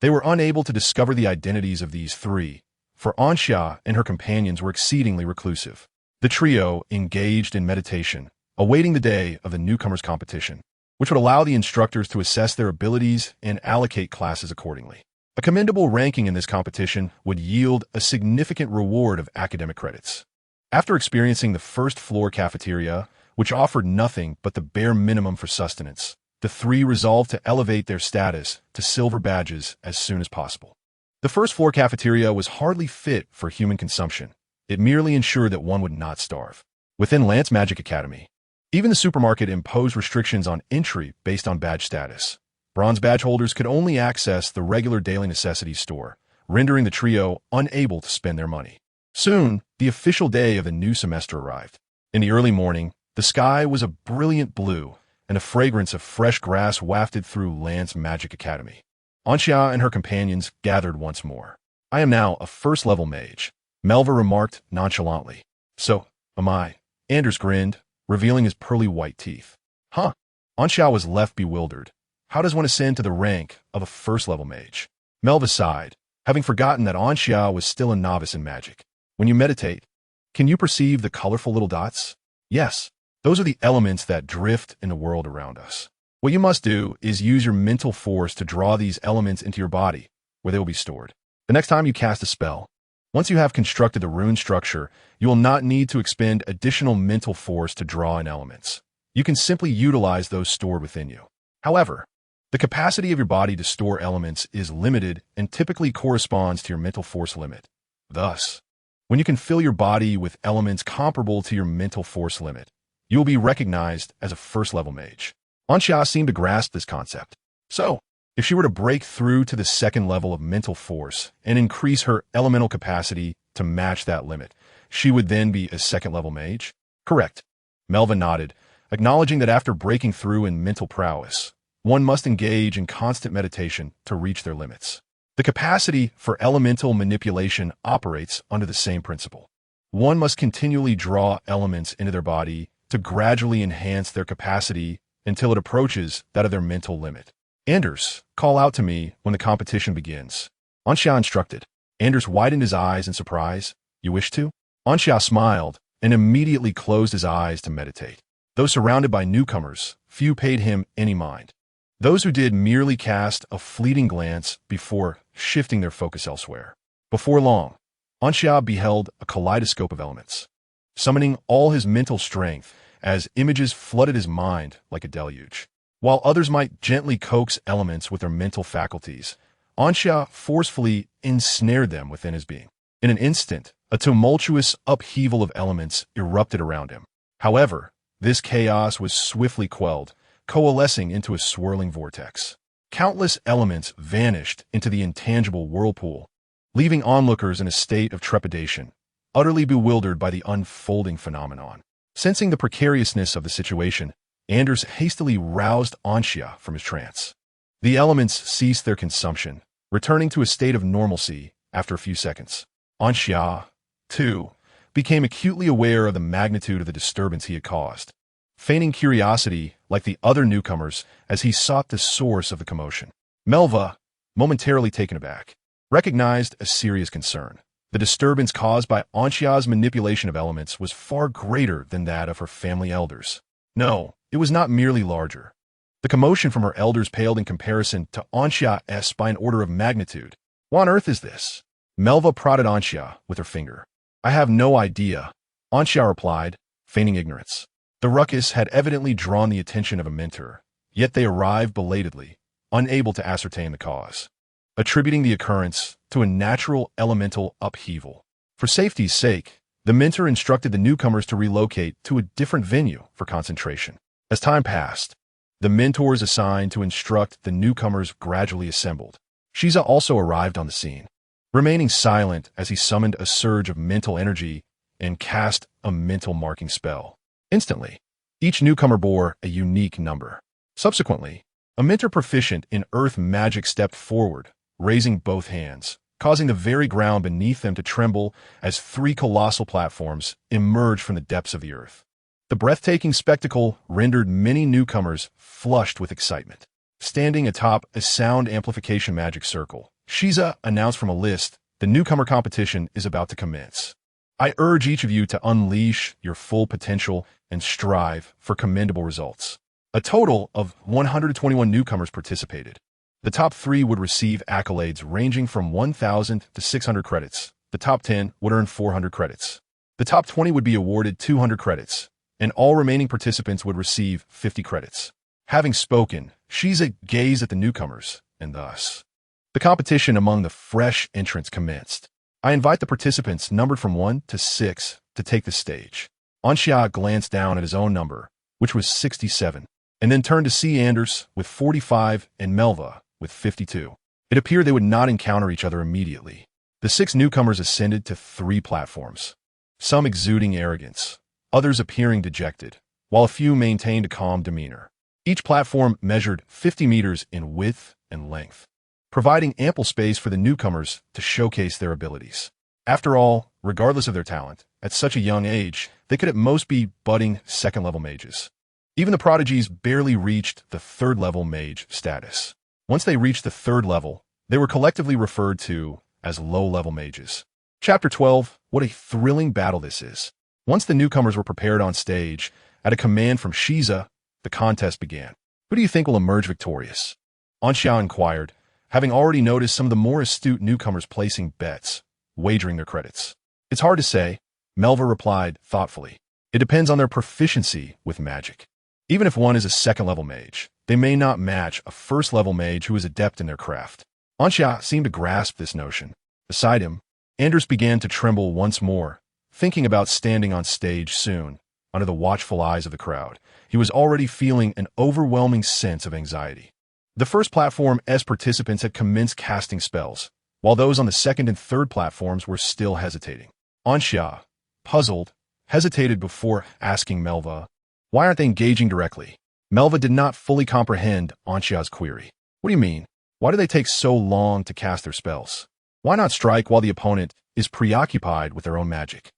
S1: they were unable to discover the identities of these 3, for Anxia and her companions were exceedingly reclusive. The trio engaged in meditation, awaiting the day of the newcomers' competition, which would allow the instructors to assess their abilities and allocate classes accordingly. A commendable ranking in this competition would yield a significant reward of academic credits. After experiencing the first floor cafeteria, which offered nothing but the bare minimum for sustenance, the 3 resolved to elevate their status to silver badges as soon as possible. The first floor cafeteria was hardly fit for human consumption. It merely ensured that one would not starve. Within Lance Magic Academy, even the supermarket imposed restrictions on entry based on badge status. Bronze badge holders could only access the regular daily necessities store, rendering the trio unable to spend their money. Soon, the official day of the new semester arrived. In the early morning, the sky was a brilliant blue, and a fragrance of fresh grass wafted through Lance Magic Academy. Anxia and her companions gathered once more. I am now a first-level mage, Melva remarked nonchalantly. So am I. Anders grinned, revealing his pearly white teeth. Anxia was left bewildered. How does one ascend to the rank of a first-level mage? Melva sighed, having forgotten that Anxia was still a novice in magic. When you meditate, can you perceive the colorful little dots? Yes. Those are the elements that drift in the world around us. What you must do is use your mental force to draw these elements into your body, where they will be stored. The next time you cast a spell, once you have constructed the rune structure, you will not need to expend additional mental force to draw in elements. You can simply utilize those stored within you. However, the capacity of your body to store elements is limited and typically corresponds to your mental force limit. Thus, when you can fill your body with elements comparable to your mental force limit, you will be recognized as a first-level mage. Anxia seemed to grasp this concept. So, if she were to break through to the second level of mental force and increase her elemental capacity to match that limit, she would then be a second-level mage? Correct. Melva nodded, acknowledging that after breaking through in mental prowess, one must engage in constant meditation to reach their limits. The capacity for elemental manipulation operates under the same principle. One must continually draw elements into their body to gradually enhance their capacity until it approaches that of their mental limit. Anders, call out to me when the competition begins. Anxia instructed. Anders widened his eyes in surprise. You wish to? Anxia smiled and immediately closed his eyes to meditate. Though surrounded by newcomers, few paid him any mind. Those who did merely cast a fleeting glance before shifting their focus elsewhere. Before long, Anxia beheld a kaleidoscope of elements, summoning all his mental strength as images flooded his mind like a deluge. While others might gently coax elements with their mental faculties, Anxia forcefully ensnared them within his being. In an instant, a tumultuous upheaval of elements erupted around him. However, this chaos was swiftly quelled, coalescing into a swirling vortex. Countless elements vanished into the intangible whirlpool, leaving onlookers in a state of trepidation, utterly bewildered by the unfolding phenomenon. Sensing the precariousness of the situation, Anders hastily roused Anxia from his trance. The elements ceased their consumption, returning to a state of normalcy after a few seconds. Anxia, too, became acutely aware of the magnitude of the disturbance he had caused, feigning curiosity like the other newcomers as he sought the source of the commotion. Melva, momentarily taken aback, recognized a serious concern. The disturbance caused by Anxia's manipulation of elements was far greater than that of her family elders. No, it was not merely larger. The commotion from her elders paled in comparison to Anxia's by an order of magnitude. What on earth is this? Melva prodded Anxia with her finger. I have no idea, Anxia replied, feigning ignorance. The ruckus had evidently drawn the attention of a mentor, yet they arrived belatedly, unable to ascertain the cause, attributing the occurrence to a natural elemental upheaval. For safety's sake, the mentor instructed the newcomers to relocate to a different venue for concentration. As time passed, the mentors assigned to instruct the newcomers gradually assembled. Shiza also arrived on the scene, remaining silent as he summoned a surge of mental energy and cast a mental marking spell. Instantly, each newcomer bore a unique number. Subsequently, a mentor proficient in earth magic stepped forward, raising both hands, causing the very ground beneath them to tremble as 3 colossal platforms emerged from the depths of the earth. The breathtaking spectacle rendered many newcomers flushed with excitement. Standing atop a sound amplification magic circle, Shiza announced from a list, the newcomer competition is about to commence. I urge each of you to unleash your full potential and strive for commendable results. A total of 121 newcomers participated. The top 3 would receive accolades ranging from 1,000 to 600 credits. The top 10 would earn 400 credits. The top 20 would be awarded 200 credits, and all remaining participants would receive 50 credits. Having spoken, Shiza gazed at the newcomers, and thus, the competition among the fresh entrants commenced. I invite the participants numbered from 1 to 6 to take the stage. Anxia glanced down at his own number, which was 67, and then turned to see Anders with 45 and Melva with 52. It appeared they would not encounter each other immediately. The 6 newcomers ascended to 3 platforms, some exuding arrogance, others appearing dejected, while a few maintained a calm demeanor. Each platform measured 50 meters in width and length, providing ample space for the newcomers to showcase their abilities. After all, regardless of their talent, at such a young age, they could at most be budding second-level mages. Even the prodigies barely reached the third-level mage status. Once they reached the 3rd level, they were collectively referred to as low-level mages. Chapter 12, what a thrilling battle this is. Once the newcomers were prepared on stage, at a command from Shiza, the contest began. Who do you think will emerge victorious? Anxia inquired, having already noticed some of the more astute newcomers placing bets, wagering their credits. It's hard to say, Melva replied thoughtfully. It depends on their proficiency with magic. Even if one is a second-level mage, they may not match a first-level mage who is adept in their craft. Anxia seemed to grasp this notion. Beside him, Anders began to tremble once more, thinking about standing on stage soon, under the watchful eyes of the crowd. He was already feeling an overwhelming sense of anxiety. The first platform's participants had commenced casting spells, while those on the second and third platforms were still hesitating. Anxia, puzzled, hesitated before asking Melva, why aren't they engaging directly? Melva did not fully comprehend Anxia's query. What do you mean? Why do they take so long to cast their spells? Why not strike while the opponent is preoccupied with their own magic?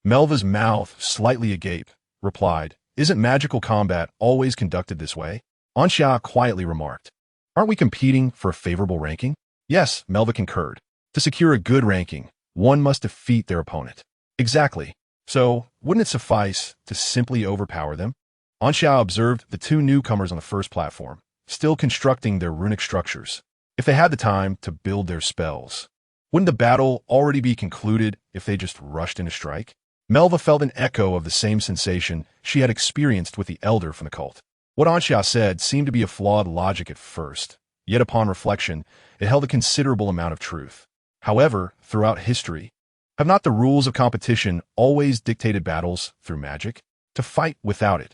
S1: Melva's mouth, slightly agape, replied, isn't magical combat always conducted this way? Anxia quietly remarked, aren't we competing for a favorable ranking? Yes, Melva concurred. To secure a good ranking, one must defeat their opponent. Exactly. So, wouldn't it suffice to simply overpower them? Anxia observed the 2 newcomers on the first platform, still constructing their runic structures. If they had the time to build their spells, wouldn't the battle already be concluded if they just rushed in to strike? Melva felt an echo of the same sensation she had experienced with the elder from the cult. What Anxia said seemed to be a flawed logic at first, yet upon reflection, it held a considerable amount of truth. However, throughout history, have not the rules of competition always dictated battles through magic? To fight without it.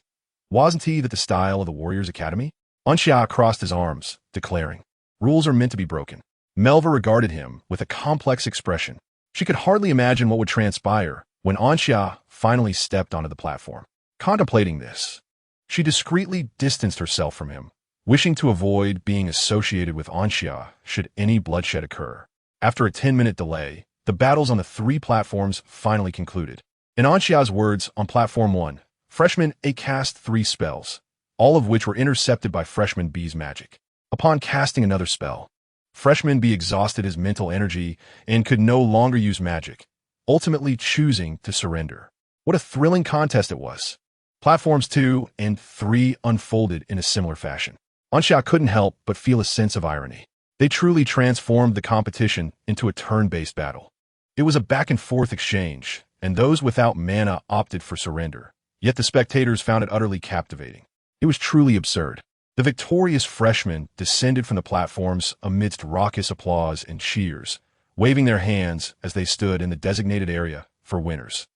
S1: Wasn't he the style of the Warriors' Academy? Anxia crossed his arms, declaring, rules are meant to be broken. Melva regarded him with a complex expression. She could hardly imagine what would transpire when Anxia finally stepped onto the platform. Contemplating this, she discreetly distanced herself from him, wishing to avoid being associated with Anxia should any bloodshed occur. After a 10-minute delay, the battles on the 3 platforms finally concluded. In Anxia's words, on Platform 1, Freshman A cast 3 spells, all of which were intercepted by Freshman B's magic. Upon casting another spell, Freshman be exhausted his mental energy and could no longer use magic, ultimately choosing to surrender. What a thrilling contest it was. Platforms 2 and 3 unfolded in a similar fashion. Anxia couldn't help but feel a sense of irony. They truly transformed the competition into a turn-based battle. It was a back-and-forth exchange, and those without mana opted for surrender. Yet the spectators found it utterly captivating. It was truly absurd. The victorious freshmen descended from the platforms amidst raucous applause and cheers, waving their hands as they stood in the designated area for winners,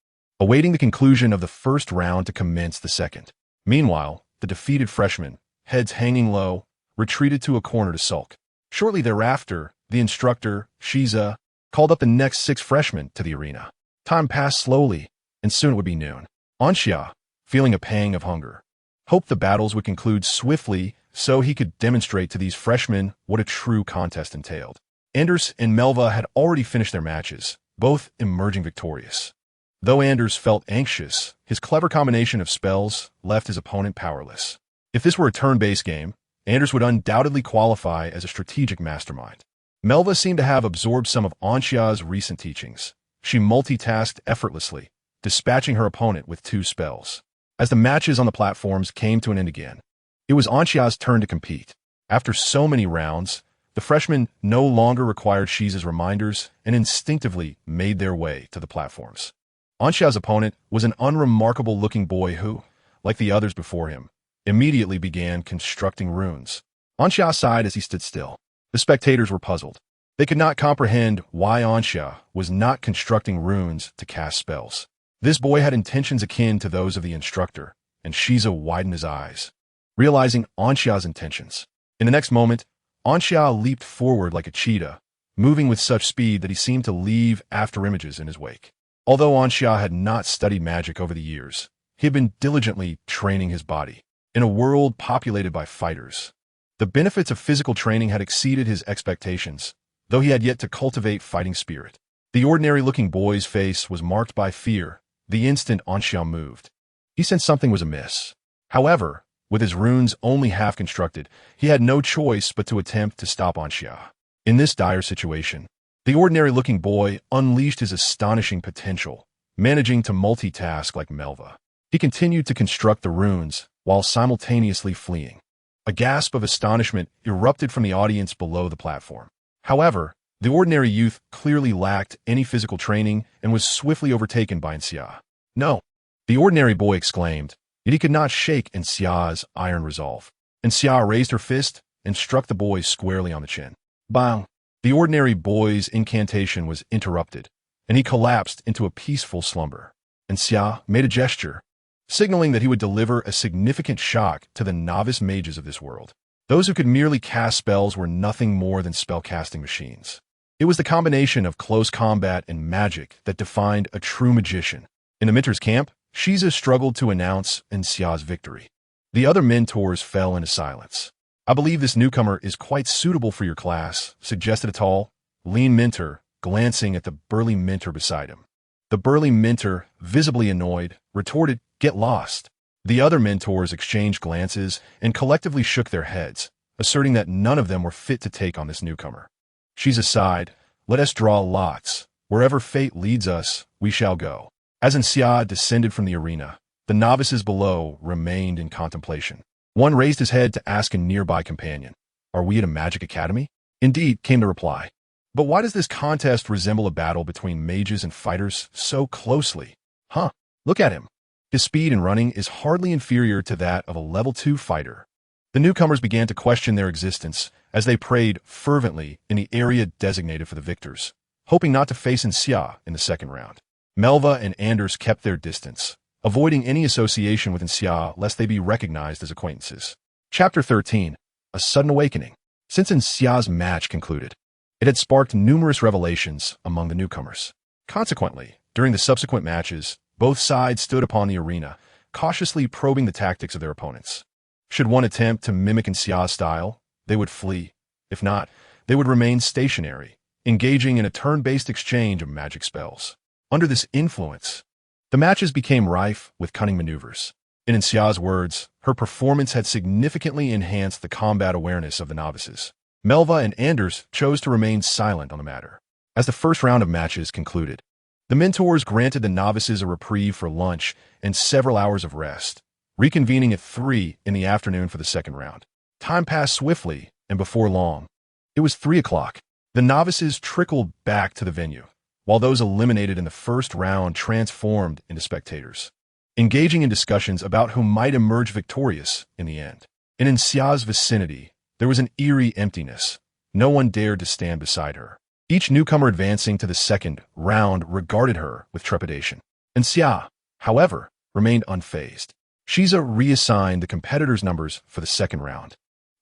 S1: awaiting the conclusion of the first round to commence the second. Meanwhile, the defeated freshmen, heads hanging low, retreated to a corner to sulk. Shortly thereafter, the instructor, Shiza, called up the next 6 freshmen to the arena. Time passed slowly, and soon it would be noon. Anxia, feeling a pang of hunger, hoped the battles would conclude swiftly so he could demonstrate to these freshmen what a true contest entailed. Anders and Melva had already finished their matches, both emerging victorious. Though Anders felt anxious, his clever combination of spells left his opponent powerless. If this were a turn-based game, Anders would undoubtedly qualify as a strategic mastermind. Melva seemed to have absorbed some of Anxia's recent teachings. She multitasked effortlessly, dispatching her opponent with 2 spells. As the matches on the platforms came to an end again, it was Anxia's turn to compete. After so many rounds, the freshmen no longer required Shiza's reminders and instinctively made their way to the platforms. Anxia's opponent was an unremarkable-looking boy who, like the others before him, immediately began constructing runes. Anxia sighed as he stood still. The spectators were puzzled. They could not comprehend why Anxia was not constructing runes to cast spells. This boy had intentions akin to those of the instructor, and Shiza widened his eyes, realizing Anxia's intentions. In the next moment, Anxia leaped forward like a cheetah, moving with such speed that he seemed to leave afterimages in his wake. Although Anxia had not studied magic over the years, he had been diligently training his body. In a world populated by fighters, the benefits of physical training had exceeded his expectations, though he had yet to cultivate fighting spirit. The ordinary-looking boy's face was marked by fear the instant Anxia moved. He sensed something was amiss. However, with his runes only half constructed, he had no choice but to attempt to stop Anxia. In this dire situation, the ordinary-looking boy unleashed his astonishing potential, managing to multitask like Melva. He continued to construct the runes while simultaneously fleeing. A gasp of astonishment erupted from the audience below the platform. However, the ordinary youth clearly lacked any physical training and was swiftly overtaken by Anxia. No, the ordinary boy exclaimed, yet he could not shake Anxia's iron resolve. Anxia raised her fist and struck the boy squarely on the chin. Bang! The ordinary boy's incantation was interrupted, and he collapsed into a peaceful slumber. Anxia made a gesture, signaling that he would deliver a significant shock to the novice mages of this world. Those who could merely cast spells were nothing more than spellcasting machines. It was the combination of close combat and magic that defined a true magician. In the Mentor's camp, Shiza struggled to announce Anxia's victory. The other mentors fell into silence. I believe this newcomer is quite suitable for your class, suggested a tall, lean mentor, glancing at the burly mentor beside him. The burly mentor, visibly annoyed, retorted, "Get lost." The other mentors exchanged glances and collectively shook their heads, asserting that none of them were fit to take on this newcomer. Shiza sighed, "Let us draw lots. Wherever fate leads us, we shall go." As Anxia descended from the arena, the novices below remained in contemplation. One raised his head to ask a nearby companion, "Are we at a magic academy?" "Indeed," came the reply. "But why does this contest resemble a battle between mages and fighters so closely?" "Huh, look at him. His speed in running is hardly inferior to that of a level 2 fighter." The newcomers began to question their existence as they prayed fervently in the area designated for the victors, hoping not to face Anxia in the second round. Melva and Anders kept their distance, avoiding any association with Anxia lest they be recognized as acquaintances. Chapter 13. A Sudden Awakening. Since Anxia's match concluded, it had sparked numerous revelations among the newcomers. Consequently, during the subsequent matches, both sides stood upon the arena, cautiously probing the tactics of their opponents. Should one attempt to mimic Anxia's style, they would flee. If not, they would remain stationary, engaging in a turn-based exchange of magic spells. Under this influence, the matches became rife with cunning maneuvers. In Anxia's words, her performance had significantly enhanced the combat awareness of the novices. Melva and Anders chose to remain silent on the matter. As the first round of matches concluded, the mentors granted the novices a reprieve for lunch and several hours of rest, reconvening at 3 in the afternoon for the second round. Time passed swiftly, and before long, it was 3 o'clock. The novices trickled back to the venue, while those eliminated in the first round transformed into spectators, engaging in discussions about who might emerge victorious in the end. And in Xia's vicinity, there was an eerie emptiness. No one dared to stand beside her. Each newcomer advancing to the second round regarded her with trepidation. And Xia, however, remained unfazed. Shiza reassigned the competitors' numbers for the second round,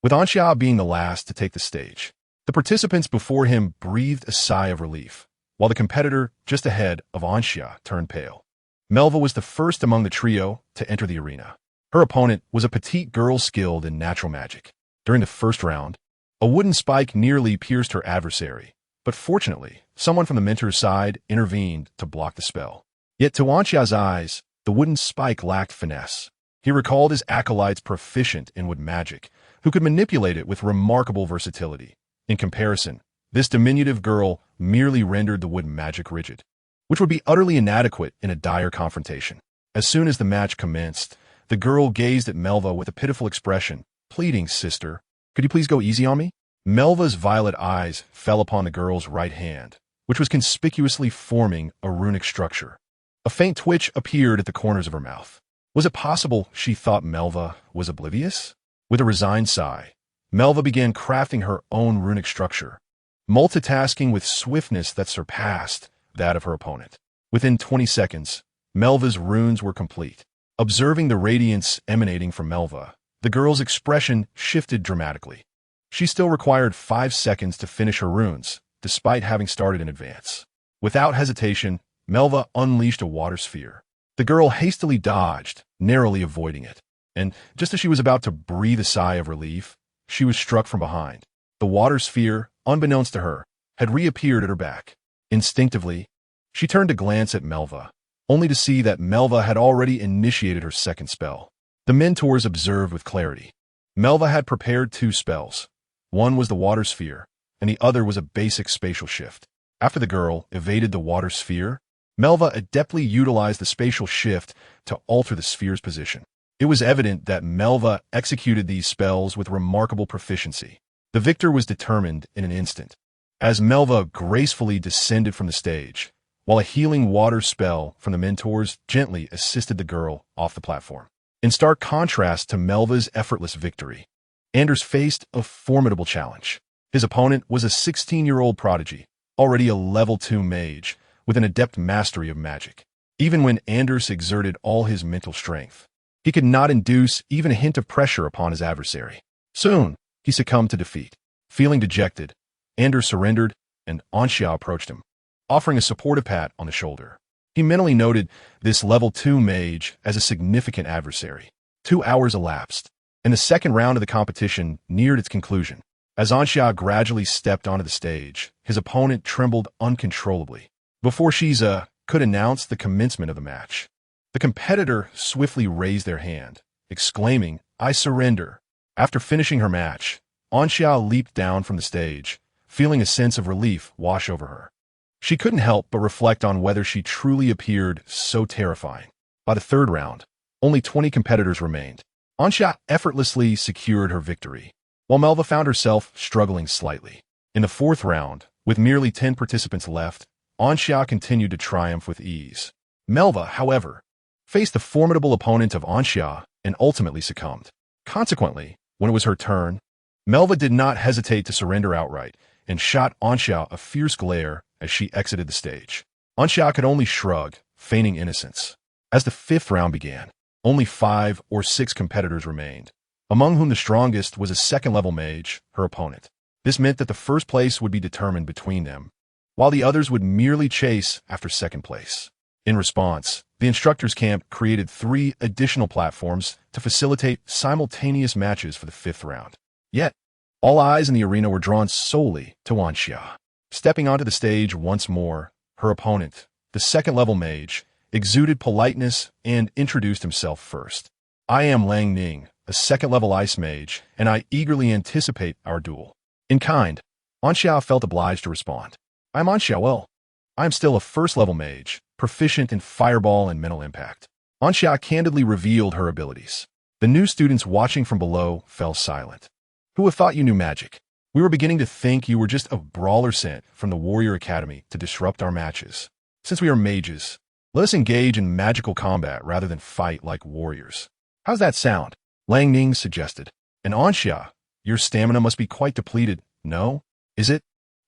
S1: with Anxia being the last to take the stage. The participants before him breathed a sigh of relief, while the competitor just ahead of Anxia turned pale. Melva was the first among the trio to enter the arena. Her opponent was a petite girl skilled in natural magic. During the first round, a wooden spike nearly pierced her adversary, but fortunately, someone from the mentor's side intervened to block the spell. Yet to Anxia's eyes, the wooden spike lacked finesse. He recalled his acolytes proficient in wood magic, who could manipulate it with remarkable versatility. In comparison, this diminutive girl merely rendered the wood magic rigid, which would be utterly inadequate in a dire confrontation. As soon as the match commenced, the girl gazed at Melva with a pitiful expression, pleading, "Sister, could you please go easy on me?" Melva's violet eyes fell upon the girl's right hand, which was conspicuously forming a runic structure. A faint twitch appeared at the corners of her mouth. Was it possible she thought Melva was oblivious? With a resigned sigh, Melva began crafting her own runic structure, multitasking with swiftness that surpassed that of her opponent. Within 20 seconds, Melva's runes were complete. Observing the radiance emanating from Melva, the girl's expression shifted dramatically. She still required 5 seconds to finish her runes, despite having started in advance. Without hesitation, Melva unleashed a water sphere. The girl hastily dodged, narrowly avoiding it. And just as she was about to breathe a sigh of relief, she was struck from behind. The water sphere, unbeknownst to her, had reappeared at her back. Instinctively, she turned to glance at Melva, only to see that Melva had already initiated her second spell. The mentors observed with clarity. Melva had prepared 2 spells. One was the water sphere, and the other was a basic spatial shift. After the girl evaded the water sphere, Melva adeptly utilized the spatial shift to alter the sphere's position. It was evident that Melva executed these spells with remarkable proficiency. The victor was determined in an instant, as Melva gracefully descended from the stage, while a healing water spell from the mentors gently assisted the girl off the platform. In stark contrast to Melva's effortless victory, Anders faced a formidable challenge. His opponent was a 16-year-old prodigy, already a level 2 mage, with an adept mastery of magic. Even when Anders exerted all his mental strength, he could not induce even a hint of pressure upon his adversary. Soon, he succumbed to defeat. Feeling dejected, Anders surrendered, and Anxia approached him, offering a supportive pat on the shoulder. He mentally noted this level 2 mage as a significant adversary. 2 hours elapsed, and the second round of the competition neared its conclusion. As Anxia gradually stepped onto the stage, his opponent trembled uncontrollably. Before Shiza could announce the commencement of the match, the competitor swiftly raised their hand, exclaiming, "I surrender." After finishing her match, Anxia leaped down from the stage, feeling a sense of relief wash over her. She couldn't help but reflect on whether she truly appeared so terrifying. By the third round, only 20 competitors remained. Anxia effortlessly secured her victory, while Melva found herself struggling slightly. In the fourth round, with merely 10 participants left, Anxia continued to triumph with ease. Melva, however, faced the formidable opponent of Anxia and ultimately succumbed. Consequently, when it was her turn, Melva did not hesitate to surrender outright and shot Anxia a fierce glare as she exited the stage. Anxia could only shrug, feigning innocence. As the fifth round began, only 5 or 6 competitors remained, among whom the strongest was a second-level mage, her opponent. This meant that the first place would be determined between them, while the others would merely chase after second place. In response, the instructors' camp created 3 additional platforms to facilitate simultaneous matches for the 5th round. Yet, all eyes in the arena were drawn solely to Anxia. Stepping onto the stage once more, her opponent, the second-level mage, exuded politeness and introduced himself first. "I am Lang Ning, a second-level ice mage, and I eagerly anticipate our duel." In kind, Anxia felt obliged to respond. I'm Anxia Well. I am still a first-level mage, proficient in fireball and mental impact. Anxia candidly revealed her abilities. The new students watching from below fell silent. Who would have thought you knew magic? We were beginning to think you were just a brawler sent from the Warrior Academy to disrupt our matches. Since we are mages, let us engage in magical combat rather than fight like warriors. How's that sound? Lang Ning suggested. And Anxia, your stamina must be quite depleted, no? Is it?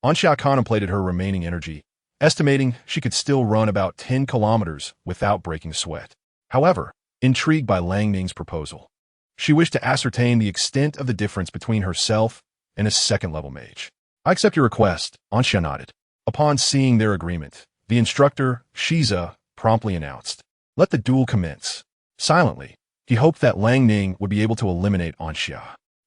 S1: Anxia contemplated her remaining energy, estimating she could still run about 10 kilometers without breaking sweat. However, intrigued by Lang Ning's proposal, she wished to ascertain the extent of the difference between herself and a second-level mage. I accept your request, Anxia nodded. Upon seeing their agreement, the instructor, Shiza, promptly announced, let the duel commence. Silently, he hoped that Lang Ning would be able to eliminate Anxia.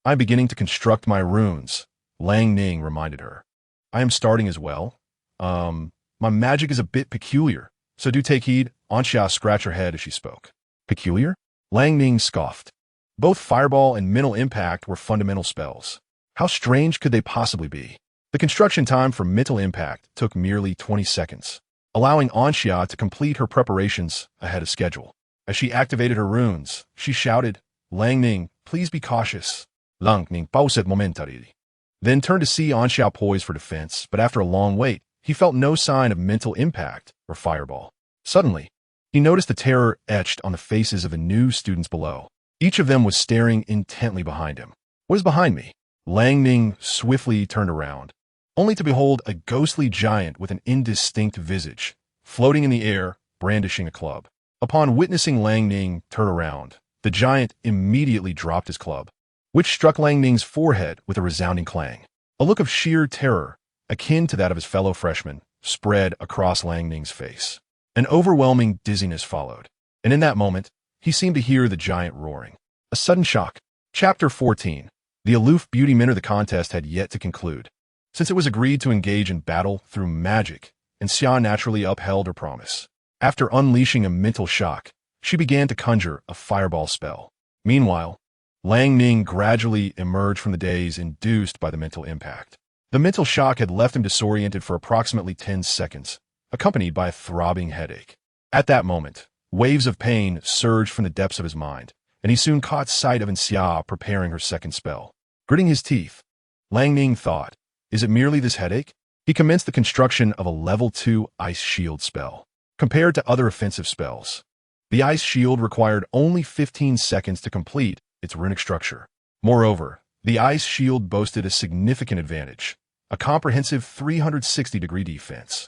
S1: I'm beginning to construct my runes, Lang Ning reminded her. I am starting as well. My magic is a bit peculiar, so do take heed. Anxia scratched her head as she spoke. Peculiar? Lang Ning scoffed. Both fireball and mental impact were fundamental spells. How strange could they possibly be? The construction time for mental impact took merely 20 seconds, allowing Anxia to complete her preparations ahead of schedule. As she activated her runes, she shouted, Lang Ning, please be cautious. Lang Ning paused momentarily. Then turned to see Anxia poised for defense, but after a long wait, he felt no sign of mental impact or fireball. Suddenly, he noticed the terror etched on the faces of the new students below. Each of them was staring intently behind him. What is behind me? Lang Ning swiftly turned around, only to behold a ghostly giant with an indistinct visage, floating in the air, brandishing a club. Upon witnessing Lang Ning turn around, the giant immediately dropped his club, which struck Lang Ning's forehead with a resounding clang. A look of sheer terror, akin to that of his fellow freshmen, spread across Lang Ning's face. An overwhelming dizziness followed, and in that moment, he seemed to hear the giant roaring. A sudden shock. Chapter 14. The aloof beauty men of the contest had yet to conclude. Since it was agreed to engage in battle through magic, and Xia naturally upheld her promise. After unleashing a mental shock, she began to conjure a fireball spell. Meanwhile, Lang Ning gradually emerged from the daze induced by the mental impact. The mental shock had left him disoriented for approximately 10 seconds, accompanied by a throbbing headache. At that moment, waves of pain surged from the depths of his mind, and he soon caught sight of Xia preparing her second spell. Gritting his teeth, Lang Ning thought, is it merely this headache? He commenced the construction of a level 2 ice shield spell. Compared to other offensive spells, the ice shield required only 15 seconds to complete its runic structure. Moreover, the ice shield boasted a significant advantage, a comprehensive 360-degree defense.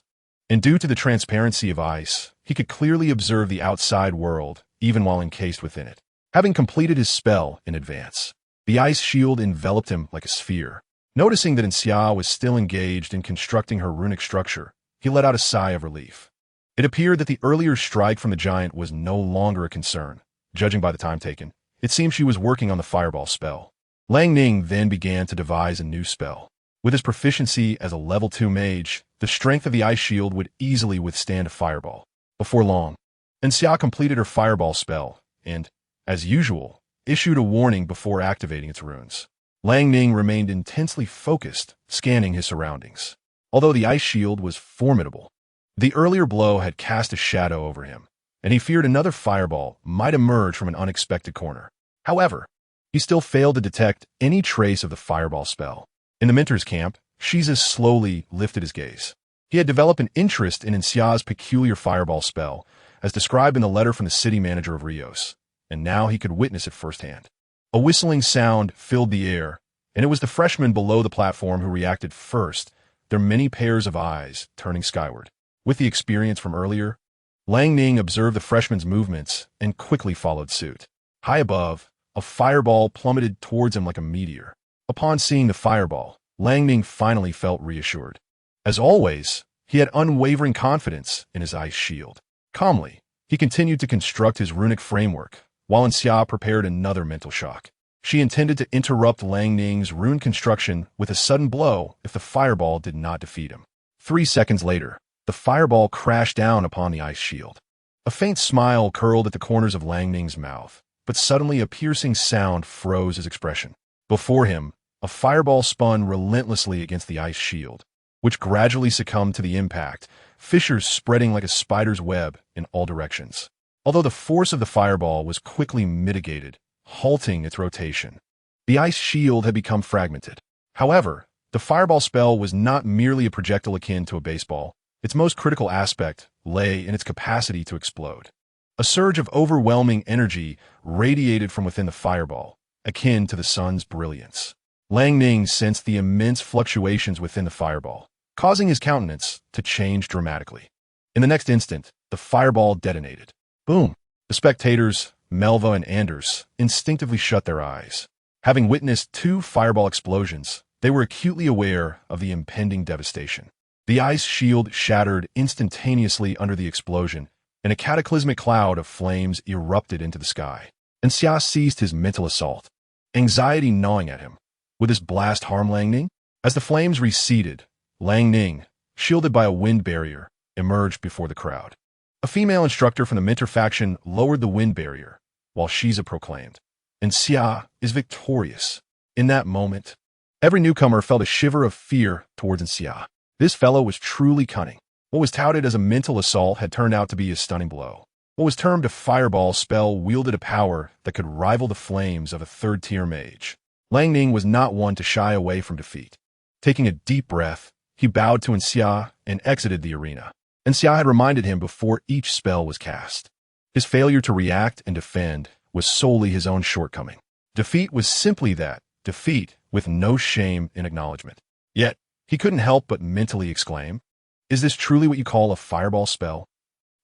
S1: And due to the transparency of ice, he could clearly observe the outside world, even while encased within it. Having completed his spell in advance, the ice shield enveloped him like a sphere. Noticing that Xia was still engaged in constructing her runic structure, he let out a sigh of relief. It appeared that the earlier strike from the giant was no longer a concern. Judging by the time taken, it seemed she was working on the fireball spell. Lang Ning then began to devise a new spell. With his proficiency as a level 2 mage, the strength of the ice shield would easily withstand a fireball. Before long, Xia completed her fireball spell and, as usual, issued a warning before activating its runes. Lang Ning remained intensely focused, scanning his surroundings. Although the ice shield was formidable, the earlier blow had cast a shadow over him, and he feared another fireball might emerge from an unexpected corner. However, he still failed to detect any trace of the fireball spell. In the mentor's camp, Shiza slowly lifted his gaze. He had developed an interest in Xia's peculiar fireball spell, as described in the letter from the city manager of Rios, and now he could witness it firsthand. A whistling sound filled the air, and it was the freshmen below the platform who reacted first, their many pairs of eyes turning skyward. With the experience from earlier, Lang Ning observed the freshman's movements and quickly followed suit. High above, a fireball plummeted towards him like a meteor. Upon seeing the fireball, Lang Ning finally felt reassured. As always, he had unwavering confidence in his ice shield. Calmly, he continued to construct his runic framework, while Xia prepared another mental shock. She intended to interrupt Lang Ning's rune construction with a sudden blow if the fireball did not defeat him. 3 seconds later, the fireball crashed down upon the ice shield. A faint smile curled at the corners of Lang Ning's mouth, but suddenly a piercing sound froze his expression. Before him, a fireball spun relentlessly against the ice shield, which gradually succumbed to the impact, fissures spreading like a spider's web in all directions. Although the force of the fireball was quickly mitigated, halting its rotation, the ice shield had become fragmented. However, the fireball spell was not merely a projectile akin to a baseball. Its most critical aspect lay in its capacity to explode. A surge of overwhelming energy radiated from within the fireball, akin to the sun's brilliance. Lang Ning sensed the immense fluctuations within the fireball, causing his countenance to change dramatically. In the next instant, the fireball detonated. Boom! The spectators, Melva and Anders, instinctively shut their eyes. Having witnessed two fireball explosions, they were acutely aware of the impending devastation. The ice shield shattered instantaneously under the explosion, and a cataclysmic cloud of flames erupted into the sky. And Xia ceased his mental assault, anxiety gnawing at him. Would this blast harm Lang Ning? As the flames receded, Lang Ning, shielded by a wind barrier, emerged before the crowd. A female instructor from the Meteor faction lowered the wind barrier, while Shiza proclaimed, "And Xia is victorious." In that moment, every newcomer felt a shiver of fear towards Xia. This fellow was truly cunning. What was touted as a mental assault had turned out to be a stunning blow. What was termed a fireball spell wielded a power that could rival the flames of a third-tier mage. Lang Ning was not one to shy away from defeat. Taking a deep breath, he bowed to Xia and exited the arena. Xia had reminded him before each spell was cast. His failure to react and defend was solely his own shortcoming. Defeat was simply that, defeat with no shame in acknowledgement. Yet, he couldn't help but mentally exclaim, "Is this truly what you call a fireball spell?"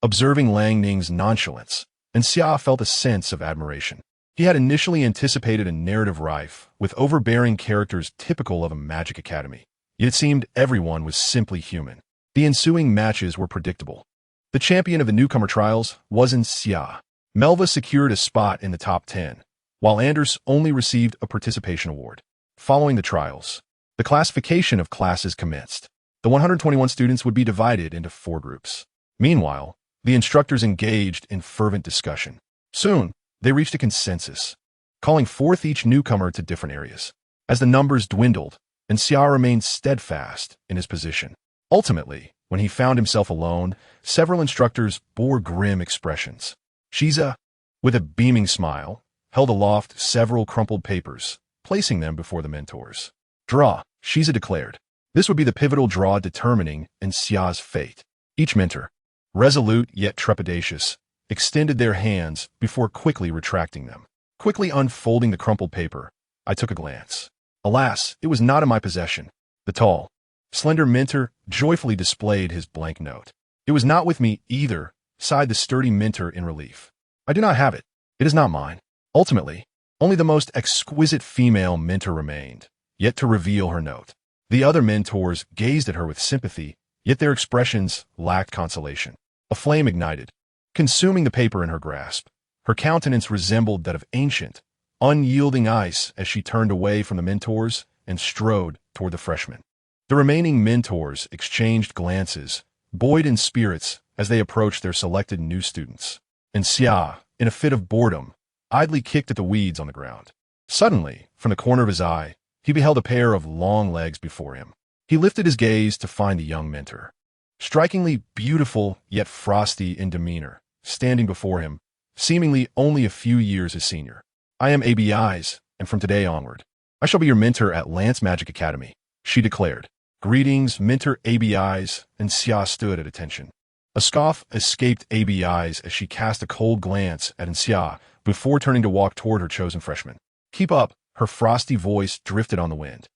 S1: Observing Lang Ning's nonchalance, Xia felt a sense of admiration. He had initially anticipated a narrative rife with overbearing characters typical of a magic academy. Yet it seemed everyone was simply human. The ensuing matches were predictable. The champion of the newcomer trials was Xia. Melva secured a spot in the top 10, while Anders only received a participation award. Following the trials, the classification of classes commenced. The 121 students would be divided into 4 groups. Meanwhile, the instructors engaged in fervent discussion. Soon, they reached a consensus, calling forth each newcomer to different areas. As the numbers dwindled, Xia remained steadfast in his position. Ultimately, when he found himself alone, several instructors bore grim expressions. Shiza, with a beaming smile, held aloft several crumpled papers, placing them before the mentors. "Draw," Shiza declared. This would be the pivotal draw determining Xia's fate. Each mentor, resolute yet trepidatious, extended their hands before quickly retracting them. Quickly unfolding the crumpled paper, I took a glance. Alas, it was not in my possession. The tall, slender mentor joyfully displayed his blank note. "It was not with me either," sighed the sturdy mentor in relief. "I do not have it. It is not mine." Ultimately, only the most exquisite female mentor remained, yet to reveal her note. The other mentors gazed at her with sympathy, yet their expressions lacked consolation. A flame ignited, consuming the paper in her grasp. Her countenance resembled that of ancient, unyielding ice as she turned away from the mentors and strode toward the freshmen. The remaining mentors exchanged glances, buoyed in spirits as they approached their selected new students. Xia, in a fit of boredom, idly kicked at the weeds on the ground. Suddenly, from the corner of his eye, he beheld a pair of long legs before him. He lifted his gaze to find the young mentor. Strikingly beautiful yet frosty in demeanor, standing before him, seemingly only a few years his senior. "I am ABI's, and from today onward, I shall be your mentor at Lance Magic Academy," she declared. "Greetings, mentor ABI's," and Xia stood at attention. A scoff escaped ABI's as she cast a cold glance at Xia before turning to walk toward her chosen freshman. "Keep up," her frosty voice drifted on the wind.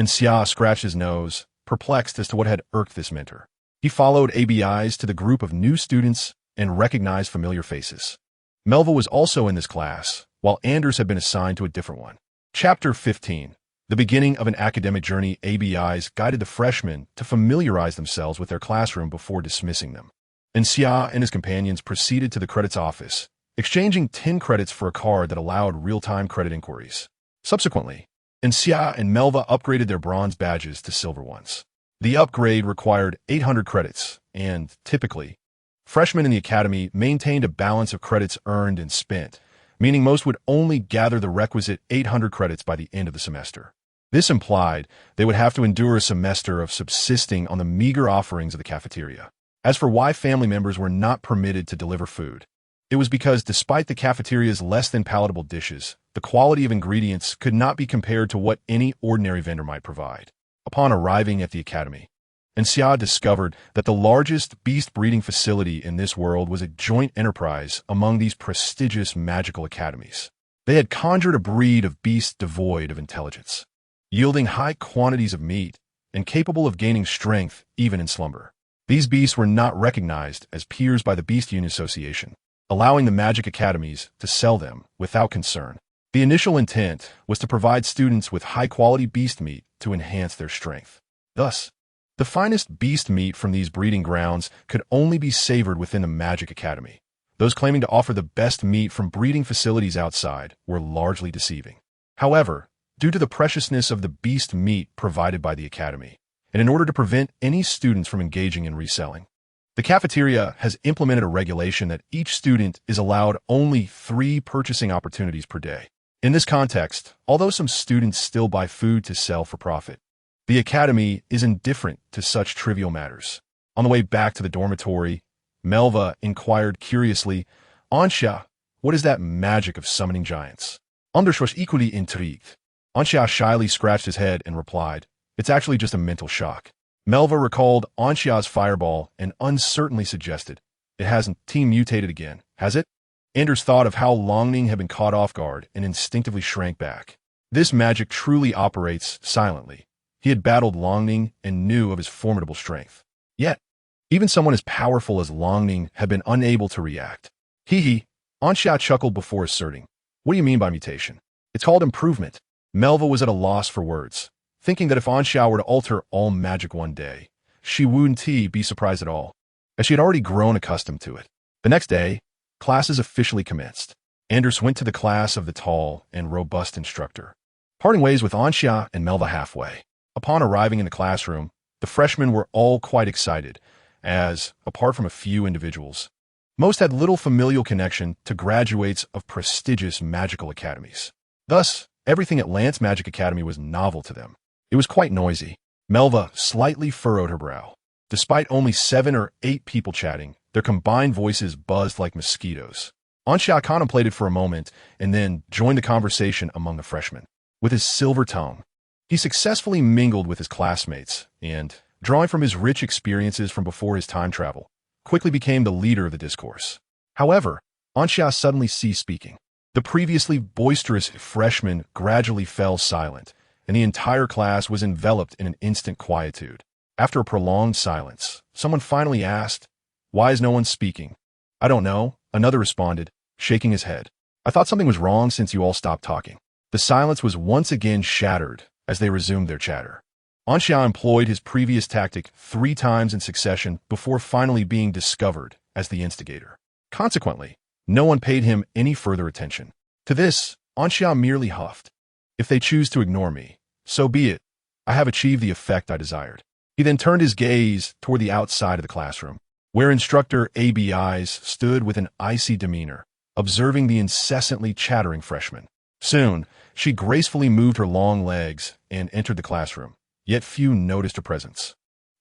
S1: Xia scratched his nose, perplexed as to what had irked this mentor. He followed ABI's to the group of new students and recognized familiar faces. Melva was also in this class, while Anders had been assigned to a different one. Chapter 15. The beginning of an academic journey. ABI's guided the freshmen to familiarize themselves with their classroom before dismissing them. Xia and his companions proceeded to the credits office, exchanging 10 credits for a card that allowed real-time credit inquiries. Subsequently, Xia and Melva upgraded their bronze badges to silver ones. The upgrade required 800 credits, and, typically, freshmen in the academy maintained a balance of credits earned and spent, meaning most would only gather the requisite 800 credits by the end of the semester. This implied they would have to endure a semester of subsisting on the meager offerings of the cafeteria. As for why family members were not permitted to deliver food, it was because despite the cafeteria's less than palatable dishes, the quality of ingredients could not be compared to what any ordinary vendor might provide. Upon arriving at the academy, Xia discovered that the largest beast breeding facility in this world was a joint enterprise among these prestigious magical academies. They had conjured a breed of beasts devoid of intelligence, yielding high quantities of meat and capable of gaining strength even in slumber. These beasts were not recognized as peers by the Beast Union Association, allowing the magic academies to sell them without concern. The initial intent was to provide students with high-quality beast meat to enhance their strength. Thus, the finest beast meat from these breeding grounds could only be savored within the Magic Academy. Those claiming to offer the best meat from breeding facilities outside were largely deceiving. However, due to the preciousness of the beast meat provided by the Academy, and in order to prevent any students from engaging in reselling, the cafeteria has implemented a regulation that each student is allowed only 3 purchasing opportunities per day. In this context, although some students still buy food to sell for profit, the Academy is indifferent to such trivial matters. On the way back to the dormitory, Melva inquired curiously, Anxia, what is that magic of summoning giants? Anders was equally intrigued. Anxia shyly scratched his head and replied, it's actually just a mental shock. Melva recalled Anxia's fireball and uncertainly suggested, it hasn't mutated again, has it? Anders thought of how Longning had been caught off guard and instinctively shrank back. This magic truly operates silently. He had battled Longning and knew of his formidable strength. Yet, even someone as powerful as Longning had been unable to react. Hee, Anxia chuckled before asserting, what do you mean by mutation? It's called improvement. Melva was at a loss for words, thinking that if Anxia were to alter all magic one day, she wouldn't be surprised at all, as she had already grown accustomed to it. The next day, classes officially commenced. Anders went to the class of the tall and robust instructor, parting ways with Anxia and Melva halfway. Upon arriving in the classroom, the freshmen were all quite excited, as, apart from a few individuals, most had little familial connection to graduates of prestigious magical academies. Thus, everything at Lance Magic Academy was novel to them. It was quite noisy. Melva slightly furrowed her brow. Despite only 7 or 8 people chatting, their combined voices buzzed like mosquitoes. Anxia contemplated for a moment and then joined the conversation among the freshmen. With his silver tongue, he successfully mingled with his classmates and, drawing from his rich experiences from before his time travel, quickly became the leader of the discourse. However, Anxia suddenly ceased speaking. The previously boisterous freshman gradually fell silent, and the entire class was enveloped in an instant quietude. After a prolonged silence, someone finally asked, why is no one speaking? I don't know, another responded, shaking his head. I thought something was wrong since you all stopped talking. The silence was once again shattered as they resumed their chatter. Anxia employed his previous tactic 3 times in succession before finally being discovered as the instigator. Consequently, no one paid him any further attention. To this, Anxia merely huffed. If they choose to ignore me, so be it. I have achieved the effect I desired. He then turned his gaze toward the outside of the classroom, where instructor ABI's stood with an icy demeanor, observing the incessantly chattering freshman. Soon, she gracefully moved her long legs and entered the classroom, yet few noticed her presence.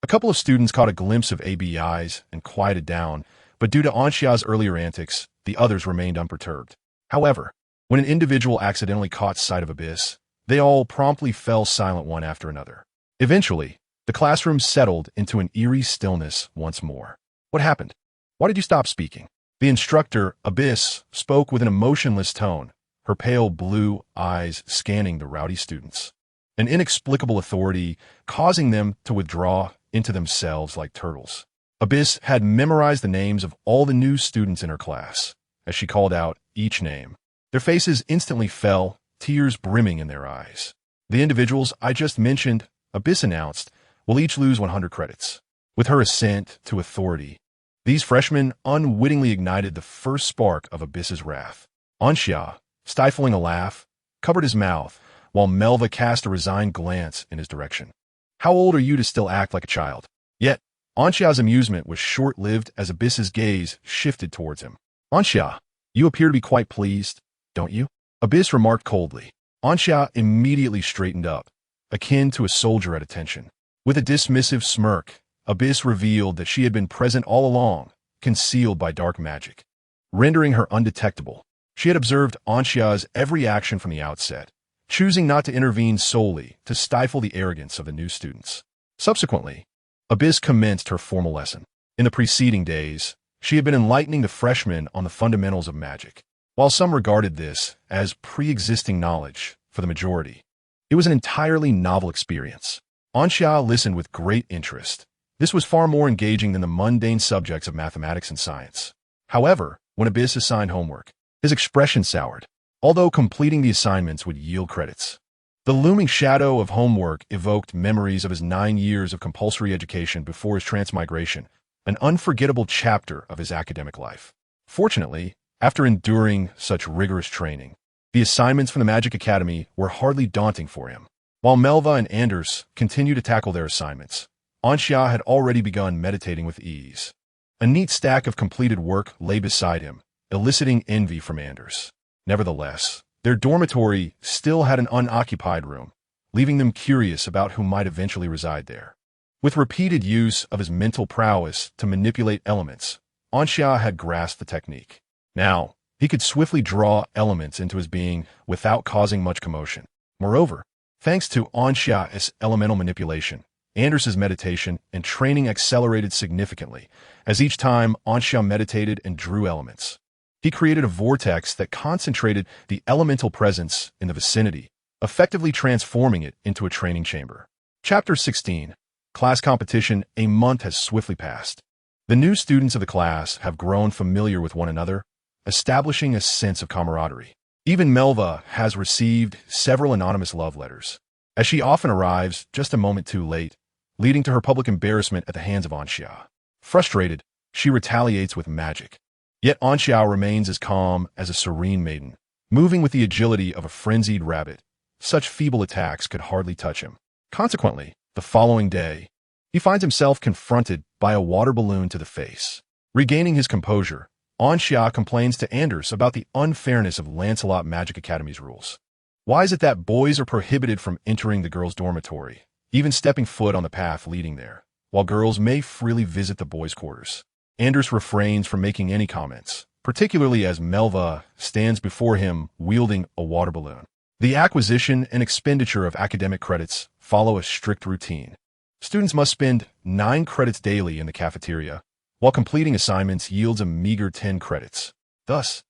S1: A couple of students caught a glimpse of ABI's and quieted down, but due to Anxia's earlier antics, the others remained unperturbed. However, when an individual accidentally caught sight of Abyss, they all promptly fell silent one after another. Eventually, the classroom settled into an eerie stillness once more. What happened? Why did you stop speaking? The instructor, Abyss, spoke with an emotionless tone, her pale blue eyes scanning the rowdy students. An inexplicable authority causing them to withdraw into themselves like turtles. Abyss had memorized the names of all the new students in her class. As she called out each name, their faces instantly fell, tears brimming in their eyes. The individuals I just mentioned, Abyss announced, will each lose 100 credits. With her assent to authority, these freshmen unwittingly ignited the first spark of Abyss's wrath. Anxia, stifling a laugh, covered his mouth, while Melva cast a resigned glance in his direction. How old are you to still act like a child? Yet, Anxia's amusement was short-lived as Abyss's gaze shifted towards him. Anxia, you appear to be quite pleased, don't you? Abyss remarked coldly. Anxia immediately straightened up, akin to a soldier at attention. With a dismissive smirk, Abyss revealed that she had been present all along, concealed by dark magic. Rendering her undetectable, she had observed Anxia's every action from the outset, choosing not to intervene solely to stifle the arrogance of the new students. Subsequently, Abyss commenced her formal lesson. In the preceding days, she had been enlightening the freshmen on the fundamentals of magic. While some regarded this as pre-existing knowledge, for the majority, it was an entirely novel experience. Anxia listened with great interest. This was far more engaging than the mundane subjects of mathematics and science. However, when Abyss assigned homework, his expression soured, although completing the assignments would yield credits. The looming shadow of homework evoked memories of his 9 years of compulsory education before his transmigration, an unforgettable chapter of his academic life. Fortunately, after enduring such rigorous training, the assignments from the Magic Academy were hardly daunting for him. While Melva and Anders continued to tackle their assignments, Anxia had already begun meditating with ease. A neat stack of completed work lay beside him, eliciting envy from Anders. Nevertheless, their dormitory still had an unoccupied room, leaving them curious about who might eventually reside there. With repeated use of his mental prowess to manipulate elements, Anxia had grasped the technique. Now, he could swiftly draw elements into his being without causing much commotion. Moreover, thanks to Anxia's elemental manipulation, Anders' meditation and training accelerated significantly, as each time Anxia meditated and drew elements. He created a vortex that concentrated the elemental presence in the vicinity, effectively transforming it into a training chamber. Chapter 16. Class Competition. A month has swiftly passed. The new students of the class have grown familiar with one another, establishing a sense of camaraderie. Even Melva has received several anonymous love letters, as she often arrives just a moment too late, leading to her public embarrassment at the hands of Anxia. Frustrated, she retaliates with magic. Yet Anxia remains as calm as a serene maiden, moving with the agility of a frenzied rabbit. Such feeble attacks could hardly touch him. Consequently, the following day, he finds himself confronted by a water balloon to the face. Regaining his composure, Anxia complains to Anders about the unfairness of Lancelot Magic Academy's rules. Why is it that boys are prohibited from entering the girls' dormitory, even stepping foot on the path leading there, while girls may freely visit the boys' quarters? Anders refrains from making any comments, particularly as Melva stands before him wielding a water balloon. The acquisition and expenditure of academic credits follow a strict routine. Students must spend 9 credits daily in the cafeteria, while completing assignments yields a meager 10 credits. Thus,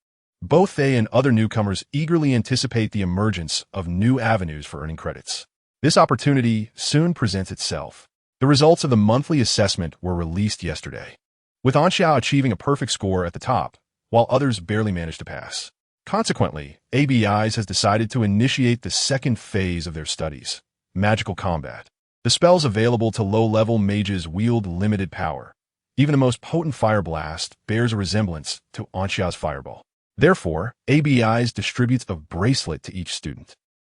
S1: both they and other newcomers eagerly anticipate the emergence of new avenues for earning credits. This opportunity soon presents itself. The results of the monthly assessment were released yesterday, with Anxia achieving a perfect score at the top, while others barely managed to pass. Consequently, ABIs has decided to initiate the second phase of their studies, magical combat. The spells available to low-level mages wield limited power. Even the most potent fire blast bears a resemblance to Anxia's fireball. Therefore, ABIs distributes a bracelet to each student.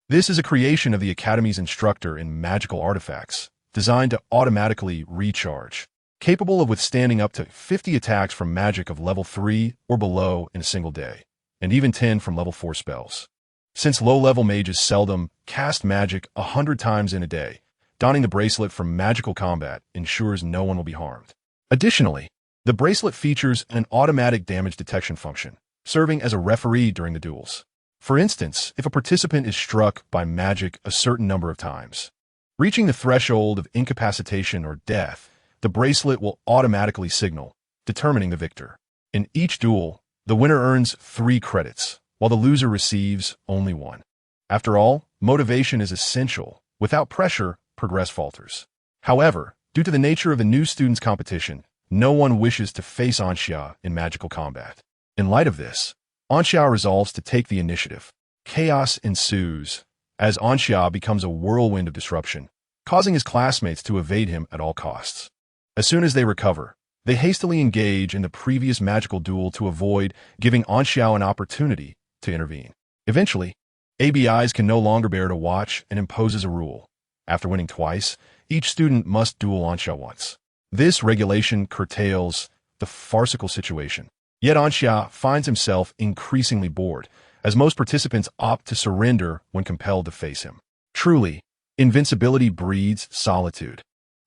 S1: This is a creation of the Academy's instructor in magical artifacts, designed to automatically recharge, capable of withstanding up to 50 attacks from magic of level 3 or below in a single day, and even 10 from level 4 spells. Since low-level mages seldom cast magic 100 times in a day, donning the bracelet for magical combat ensures no one will be harmed. Additionally, the bracelet features an automatic damage detection function, serving as a referee during the duels. For instance, if a participant is struck by magic a certain number of times, reaching the threshold of incapacitation or death, the bracelet will automatically signal, determining the victor. In each duel, the winner earns 3 credits, while the loser receives only 1. After all, motivation is essential. Without pressure, progress falters. However, due to the nature of the new students' competition, no one wishes to face Anxia in magical combat. In light of this, Anxia resolves to take the initiative. Chaos ensues, as Anxia becomes a whirlwind of disruption, causing his classmates to evade him at all costs. As soon as they recover, they hastily engage in the previous magical duel to avoid giving Anxia an opportunity to intervene. Eventually, ABIs can no longer bear to watch and imposes a rule. After winning twice, each student must duel Anxia once. This regulation curtails the farcical situation. Yet Anxia finds himself increasingly bored, as most participants opt to surrender when compelled to face him. Truly, Invincibility breeds solitude.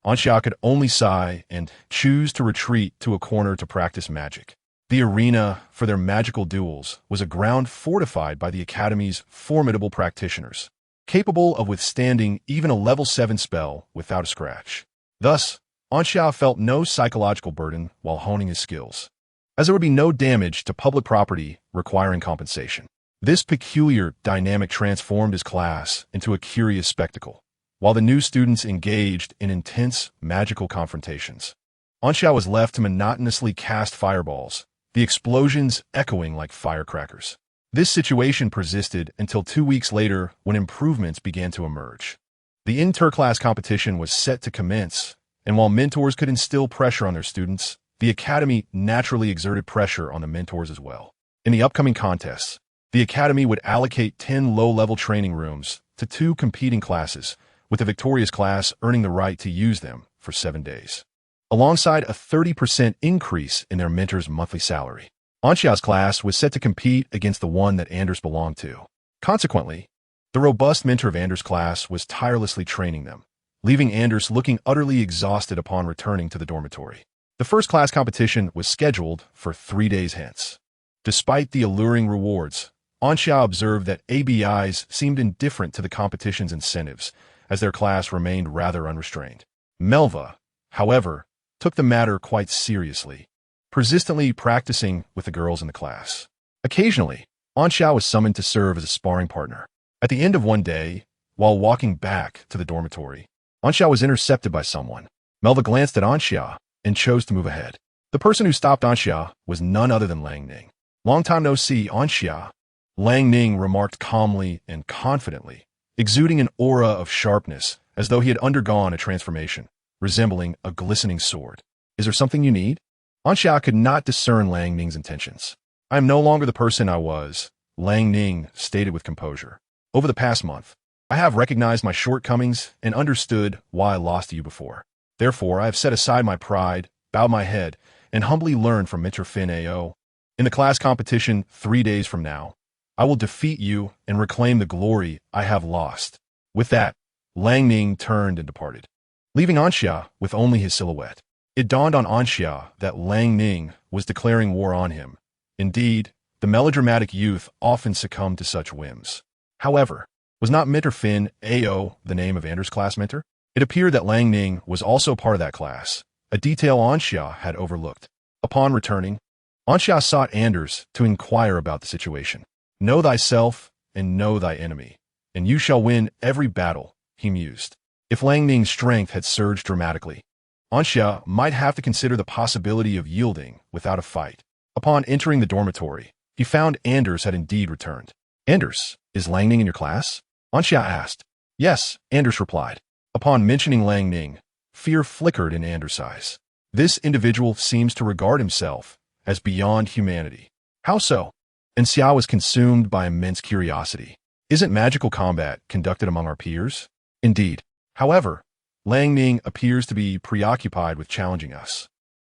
S1: Anxia could only sigh and choose to retreat to a corner to practice magic. The arena for their magical duels was a ground fortified by the Academy's formidable practitioners, capable of withstanding even a level 7 spell without a scratch. Thus, Anxia felt no psychological burden while honing his skills, as there would be no damage to public property requiring compensation. This peculiar dynamic transformed his class into a curious spectacle. While the new students engaged in intense magical confrontations, Anxia was left to monotonously cast fireballs, the explosions echoing like firecrackers. This situation persisted until 2 weeks later when improvements began to emerge. The inter-class competition was set to commence, and while mentors could instill pressure on their students, the Academy naturally exerted pressure on the mentors as well. In the upcoming contests, the Academy would allocate 10 low-level training rooms to 2 competing classes, with the victorious class earning the right to use them for 7 days, alongside a 30% increase in their mentor's monthly salary. Anxia's class was set to compete against the one that Anders belonged to. Consequently, the robust mentor of Anders' class was tirelessly training them, leaving Anders looking utterly exhausted upon returning to the dormitory. The first class competition was scheduled for 3 days hence. Despite the alluring rewards, Anxia observed that ABIs seemed indifferent to the competition's incentives, as their class remained rather unrestrained. Melva, however, took the matter quite seriously, persistently practicing with the girls in the class. Occasionally, Anxia was summoned to serve as a sparring partner. At the end of one day, while walking back to the dormitory, Anxia was intercepted by someone. Melva glanced at Anxia and chose to move ahead. The person who stopped Anxia was none other than Lang Ning. "Long time no see, Anxia," Lang Ning remarked calmly and confidently, exuding an aura of sharpness as though he had undergone a transformation, resembling a glistening sword. "Is there something you need?" Anxia could not discern Lang Ning's intentions. "I am no longer the person I was," Lang Ning stated with composure. "Over the past month, I have recognized my shortcomings and understood why I lost to you before. Therefore, I have set aside my pride, bowed my head, and humbly learned from Mr. Fin A.O. In the class competition 3 days from now, I will defeat you and reclaim the glory I have lost." With that, Lang Ning turned and departed, leaving Anxia with only his silhouette. It dawned on Anxia that Lang Ning was declaring war on him. Indeed, the melodramatic youth often succumbed to such whims. However, was not Mr. Fin A.O. the name of Anders' class mentor? It appeared that Lang Ning was also part of that class, a detail Anxia had overlooked. Upon returning, Anxia sought Anders to inquire about the situation. "Know thyself and know thy enemy, and you shall win every battle," he mused. If Lang Ning's strength had surged dramatically, Anxia might have to consider the possibility of yielding without a fight. Upon entering the dormitory, he found Anders had indeed returned. "Anders, is Lang Ning in your class?" Anxia asked. "Yes," Anders replied. Upon mentioning Lang Ning, fear flickered in Anders' eyes. This individual seems to regard himself as beyond humanity. "How so?" Anxia was consumed by immense curiosity. "Isn't magical combat conducted among our peers?" "Indeed. However, Lang Ning appears to be preoccupied with challenging us,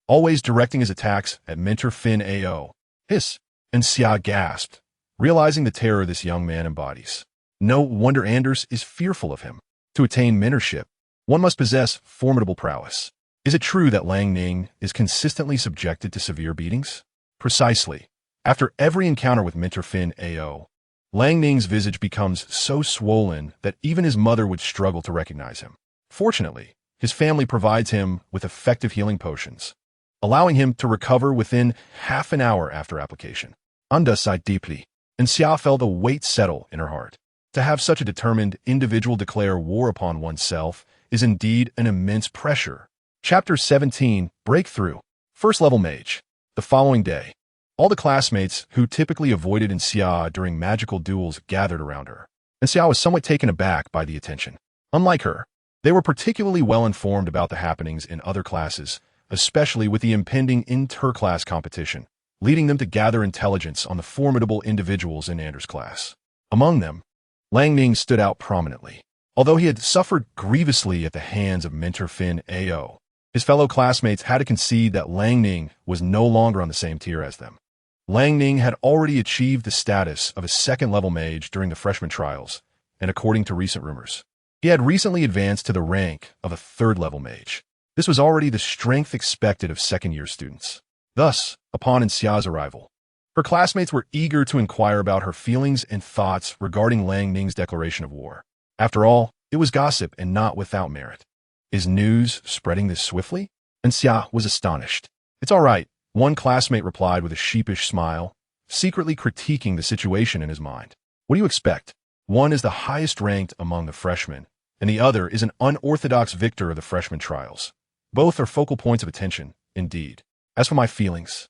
S1: always directing his attacks at Mentor Fin A.O. "Hiss," Anxia gasped, realizing the terror this young man embodies. No wonder Anders is fearful of him. To attain mentorship, one must possess formidable prowess. Is it true that Lang Ning is consistently subjected to severe beatings? Precisely. After every encounter with Mentor Fin A.O., Lang Ning's visage becomes so swollen that even his mother would struggle to recognize him. Fortunately, his family provides him with effective healing potions, allowing him to recover within half an hour after application. Anda sighed deeply, and Xia felt a weight settle in her heart. To have such a determined individual declare war upon oneself is indeed an immense pressure. Chapter 17, Breakthrough. First Level Mage. The following day, all the classmates who typically avoided Xia during magical duels gathered around her. Xia was somewhat taken aback by the attention. Unlike her, they were particularly well informed about the happenings in other classes, especially with the impending inter-class competition, leading them to gather intelligence on the formidable individuals in Anders' class. Among them, Lang Ning stood out prominently. Although he had suffered grievously at the hands of Mentor Fin A.O., his fellow classmates had to concede that Lang Ning was no longer on the same tier as them. Lang Ning had already achieved the status of a second-level mage during the freshman trials, and according to recent rumors, He had recently advanced to the rank of a third-level mage. This was already the strength expected of second-year students. Thus, upon Xia's arrival, her classmates were eager to inquire about her feelings and thoughts regarding Lang Ning's declaration of war. After all, it was gossip and not without merit. Is news spreading this swiftly? And Xia was astonished. It's all right, one classmate replied with a sheepish smile, secretly critiquing the situation in his mind. What do you expect? One is the highest ranked among the freshmen, and the other is an unorthodox victor of the freshman trials. Both are focal points of attention, indeed. As for my feelings,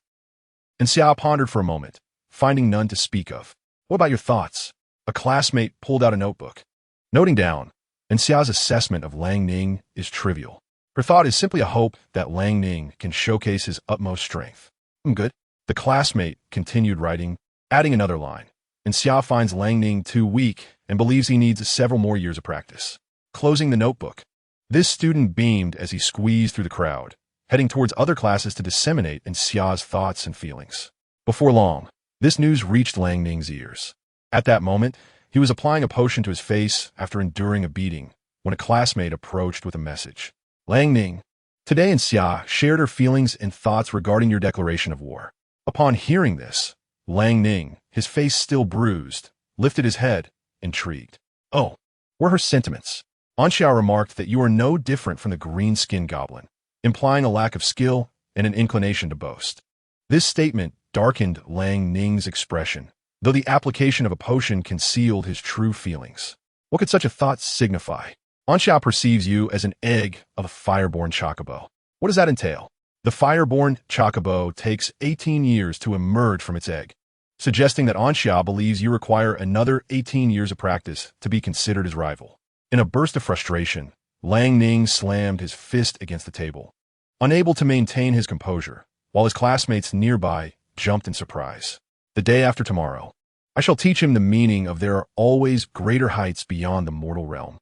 S1: and Xia pondered for a moment, finding none to speak of. What about your thoughts? A classmate pulled out a notebook. Noting down, and Xia's assessment of Lang Ning is trivial. Her thought is simply a hope that Lang Ning can showcase his utmost strength. Good. The classmate continued writing, adding another line. And Xia finds Lang Ning too weak and believes he needs several more years of practice. Closing the notebook. This student beamed as he squeezed through the crowd, heading towards other classes to disseminate in Xia's thoughts and feelings. Before long, this news reached Lang Ning's ears. At that moment, he was applying a potion to his face after enduring a beating when a classmate approached with a message. Lang Ning, today Xia shared her feelings and thoughts regarding your declaration of war. Upon hearing this, Lang Ning, his face still bruised, lifted his head, intrigued. Oh, were her sentiments? Anxia remarked that you are no different from the green-skinned goblin, implying a lack of skill and an inclination to boast. This statement darkened Lang Ning's expression, though the application of a potion concealed his true feelings. What could such a thought signify? Anxia perceives you as an egg of a fireborn chocobo. What does that entail? The fireborn chocobo takes 18 years to emerge from its egg, suggesting that Anxia believes you require another 18 years of practice to be considered his rival. In a burst of frustration, Lang Ning slammed his fist against the table, unable to maintain his composure, while his classmates nearby jumped in surprise. The day after tomorrow, I shall teach him the meaning of there are always greater heights beyond the mortal realm.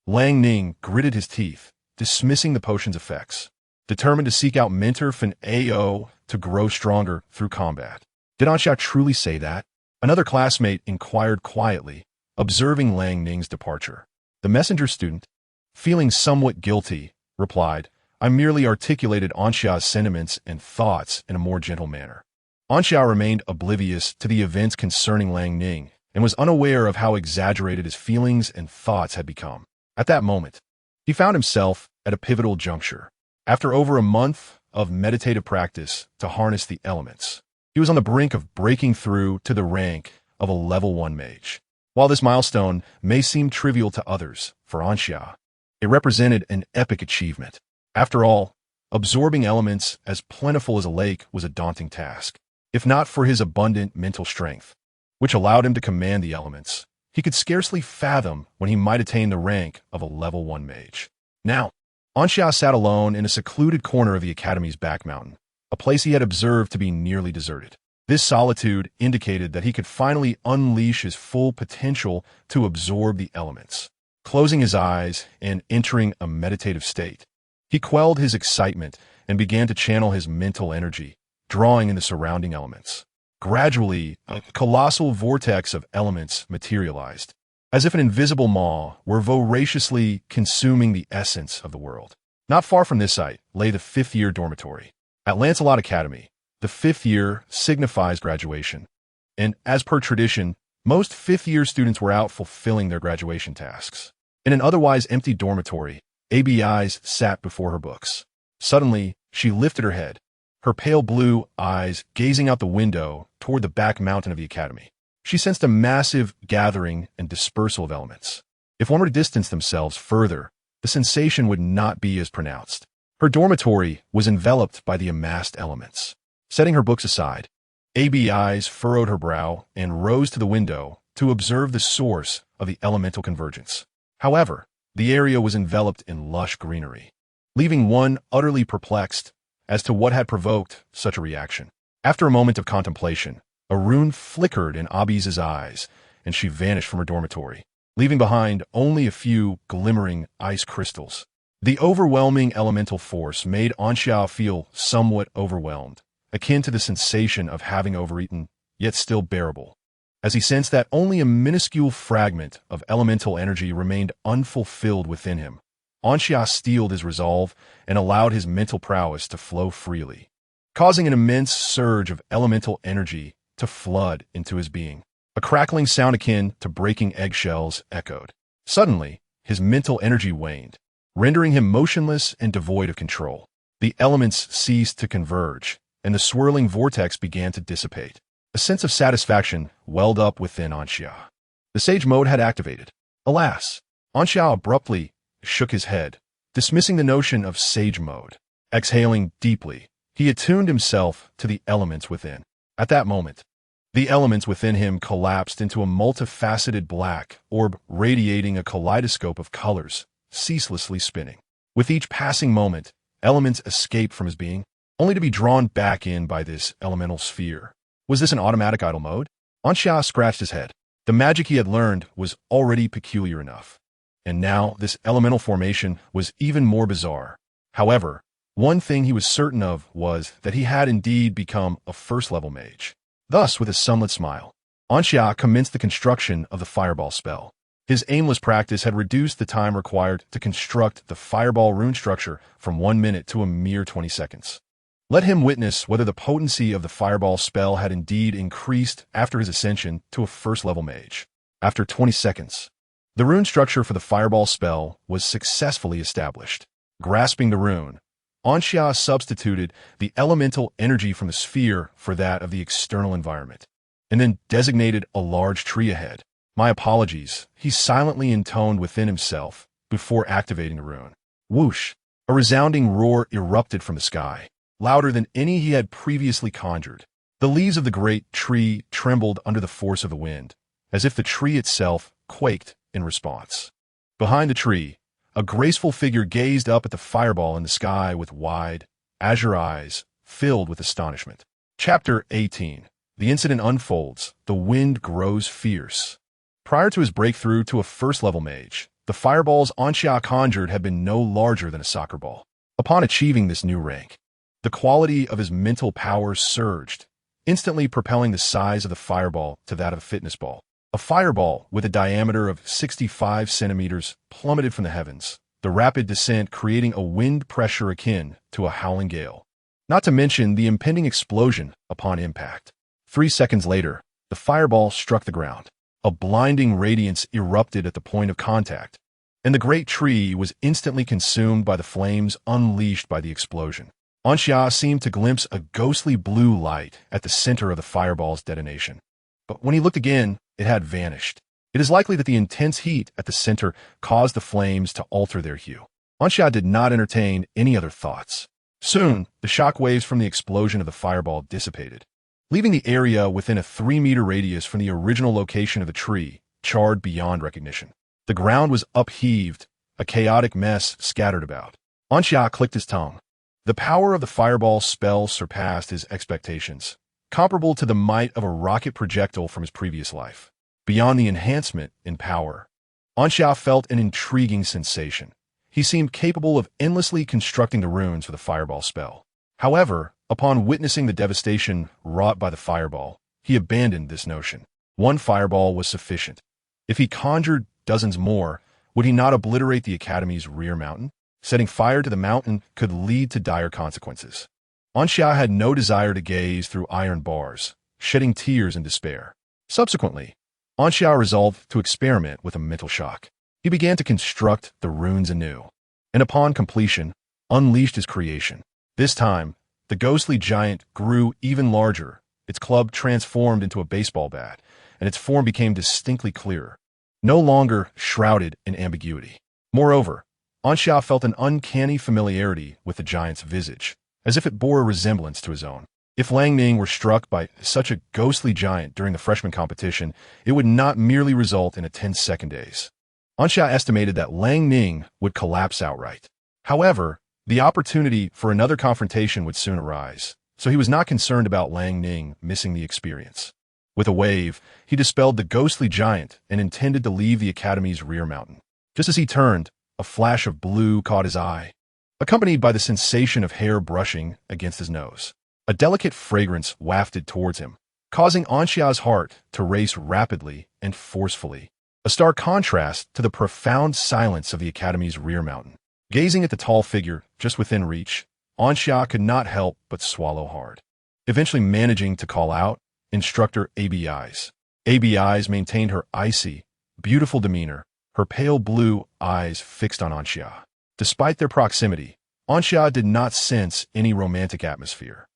S1: Lang Ning gritted his teeth, dismissing the potion's effects, determined to seek out Mentor and AO to grow stronger through combat. Did Anxia truly say that? Another classmate inquired quietly, observing Lang Ning's departure. The messenger student, feeling somewhat guilty, replied, I merely articulated Anxia's sentiments and thoughts in a more gentle manner. Anxia remained oblivious to the events concerning Lang Ning and was unaware of how exaggerated his feelings and thoughts had become. At that moment, he found himself at a pivotal juncture. After over a month of meditative practice to harness the elements, he was on the brink of breaking through to the rank of a level 1 mage. While this milestone may seem trivial to others, for Anxia, it represented an epic achievement. After all, absorbing elements as plentiful as a lake was a daunting task. If not for his abundant mental strength, which allowed him to command the elements, he could scarcely fathom when he might attain the rank of a level 1 mage. Now, Anxia sat alone in a secluded corner of the academy's back mountain, a place he had observed to be nearly deserted. This solitude indicated that he could finally unleash his full potential to absorb the elements. Closing his eyes and entering a meditative state, he quelled his excitement and began to channel his mental energy, drawing in the surrounding elements. Gradually, a colossal vortex of elements materialized, as if an invisible maw were voraciously consuming the essence of the world. Not far from this site lay the 5th-year dormitory. At Lancelot Academy, the 5th year signifies graduation, and as per tradition, most 5th-year students were out fulfilling their graduation tasks. In an otherwise empty dormitory, ABI's sat before her books. Suddenly, she lifted her head, her pale blue eyes gazing out the window toward the back mountain of the academy. She sensed a massive gathering and dispersal of elements. If one were to distance themselves further, the sensation would not be as pronounced. Her dormitory was enveloped by the amassed elements. Setting her books aside, ABI's furrowed her brow and rose to the window to observe the source of the elemental convergence. However, the area was enveloped in lush greenery, leaving one utterly perplexed as to what had provoked such a reaction. After a moment of contemplation, a rune flickered in Abi's eyes, and she vanished from her dormitory, leaving behind only a few glimmering ice crystals. The overwhelming elemental force made Anxia feel somewhat overwhelmed, akin to the sensation of having overeaten, yet still bearable. as he sensed that only a minuscule fragment of elemental energy remained unfulfilled within him. Anxia steeled his resolve and allowed his mental prowess to flow freely, causing an immense surge of elemental energy to flood into his being. A crackling sound akin to breaking eggshells echoed. Suddenly, his mental energy waned, rendering him motionless and devoid of control. The elements ceased to converge, and the swirling vortex began to dissipate. A sense of satisfaction welled up within Anxia. The Sage mode had activated. Alas, Anxia abruptly shook his head, dismissing the notion of Sage mode. Exhaling deeply, he attuned himself to the elements within. At that moment, the elements within him collapsed into a multifaceted black orb radiating a kaleidoscope of colors, ceaselessly spinning. With each passing moment, elements escaped from his being, only to be drawn back in by this elemental sphere. Was this an automatic idle mode? Anxia scratched his head. The magic he had learned was already peculiar enough, and now this elemental formation was even more bizarre. However, one thing he was certain of was that he had indeed become a first-level mage. Thus, with a sunlit smile, Anxia commenced the construction of the fireball spell. His aimless practice had reduced the time required to construct the fireball rune structure from 1 minute to a mere 20 seconds. Let him witness whether the potency of the fireball spell had indeed increased after his ascension to a first-level mage. After 20 seconds, the rune structure for the fireball spell was successfully established. Grasping the rune, Anxia substituted the elemental energy from the sphere for that of the external environment, and then designated a large tree ahead. My apologies, he silently intoned within himself before activating the rune. Whoosh! A resounding roar erupted from the sky, louder than any he had previously conjured. The leaves of the great tree trembled under the force of the wind, as if the tree itself quaked in response. Behind the tree, a graceful figure gazed up at the fireball in the sky with wide, azure eyes filled with astonishment. Chapter 18. The incident unfolds. The wind grows fierce. Prior to his breakthrough to a first-level mage, the fireballs Anxia conjured had been no larger than a soccer ball. Upon achieving this new rank, the quality of his mental power surged, instantly propelling the size of the fireball to that of a fitness ball. A fireball with a diameter of 65 centimeters plummeted from the heavens, the rapid descent creating a wind pressure akin to a howling gale. Not to mention the impending explosion upon impact. 3 seconds later, the fireball struck the ground. A blinding radiance erupted at the point of contact, and the great tree was instantly consumed by the flames unleashed by the explosion. Anxia seemed to glimpse a ghostly blue light at the center of the fireball's detonation. But when he looked again, it had vanished. It is likely that the intense heat at the center caused the flames to alter their hue. Anxia did not entertain any other thoughts. Soon, the shock waves from the explosion of the fireball dissipated, leaving the area within a 3-meter radius from the original location of the tree, charred beyond recognition. The ground was upheaved, a chaotic mess scattered about. Anxia clicked his tongue. The power of the fireball spell surpassed his expectations, comparable to the might of a rocket projectile from his previous life. Beyond the enhancement in power, Anxia felt an intriguing sensation. He seemed capable of endlessly constructing the runes for the fireball spell. However, upon witnessing the devastation wrought by the fireball, he abandoned this notion. One fireball was sufficient. If he conjured dozens more, would he not obliterate the Academy's rear mountain? Setting fire to the mountain could lead to dire consequences. Anxia had no desire to gaze through iron bars, shedding tears in despair. Subsequently, Anxia resolved to experiment with a mental shock. He began to construct the runes anew, and upon completion, unleashed his creation. This time, the ghostly giant grew even larger. Its club transformed into a baseball bat, and its form became distinctly clearer, no longer shrouded in ambiguity. Moreover, Anxia felt an uncanny familiarity with the giant's visage, as if it bore a resemblance to his own. If Lang Ning were struck by such a ghostly giant during the freshman competition, it would not merely result in a 10-second daze. Anxia estimated that Lang Ning would collapse outright. However, the opportunity for another confrontation would soon arise, so he was not concerned about Lang Ning missing the experience. With a wave, he dispelled the ghostly giant and intended to leave the Academy's rear mountain. Just as he turned, a flash of blue caught his eye, accompanied by the sensation of hair brushing against his nose. A delicate fragrance wafted towards him, causing Anxia's heart to race rapidly and forcefully, a stark contrast to the profound silence of the Academy's rear mountain. Gazing at the tall figure just within reach, Anxia could not help but swallow hard, eventually managing to call out, "Instructor ABIs." ABIs maintained her icy, beautiful demeanor, her pale blue eyes fixed on Anxia. Despite their proximity, Anxia did not sense any romantic atmosphere.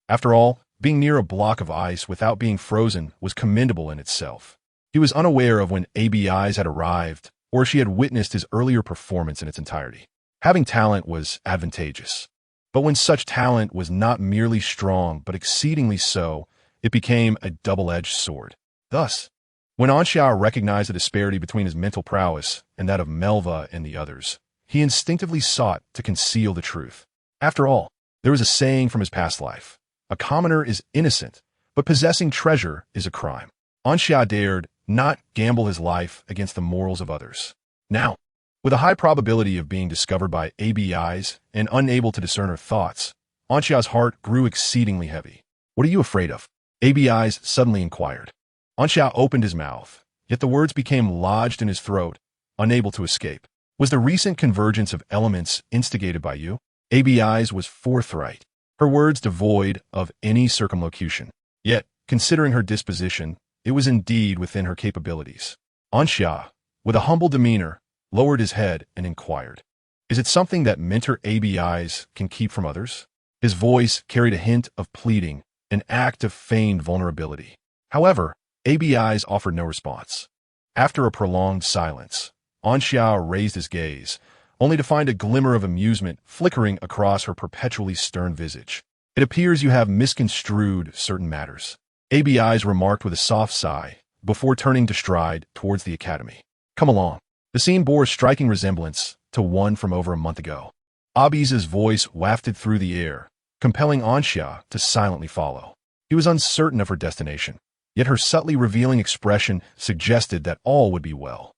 S1: After all, being near a block of ice without being frozen was commendable in itself. He was unaware of when ABIs had arrived, or she had witnessed his earlier performance in its entirety. Having talent was advantageous. But when such talent was not merely strong but exceedingly so, it became a double-edged sword. Thus, when Anxia recognized the disparity between his mental prowess and that of Melva and the others, he instinctively sought to conceal the truth. After all, there was a saying from his past life: "A commoner is innocent, but possessing treasure is a crime." Anxia dared not gamble his life against the morals of others. Now, with a high probability of being discovered by ABIs and unable to discern her thoughts, Anxia's heart grew exceedingly heavy. "What are you afraid of?" ABIs suddenly inquired. Anxia opened his mouth, yet the words became lodged in his throat, unable to escape. "Was the recent convergence of elements instigated by you?" ABIs was forthright, her words devoid of any circumlocution. Yet, considering her disposition, it was indeed within her capabilities. Anxia, with a humble demeanor, lowered his head and inquired, "Is it something that mentor ABIs can keep from others?" His voice carried a hint of pleading, an act of feigned vulnerability. However, ABIs offered no response. After a prolonged silence, Anxia raised his gaze, only to find a glimmer of amusement flickering across her perpetually stern visage. "It appears you have misconstrued certain matters," ABIs remarked with a soft sigh, before turning to stride towards the Academy. "Come along." The scene bore a striking resemblance to one from over a month ago. Abiz's voice wafted through the air, compelling Anxia to silently follow. He was uncertain of her destination, yet her subtly revealing expression suggested that all would be well.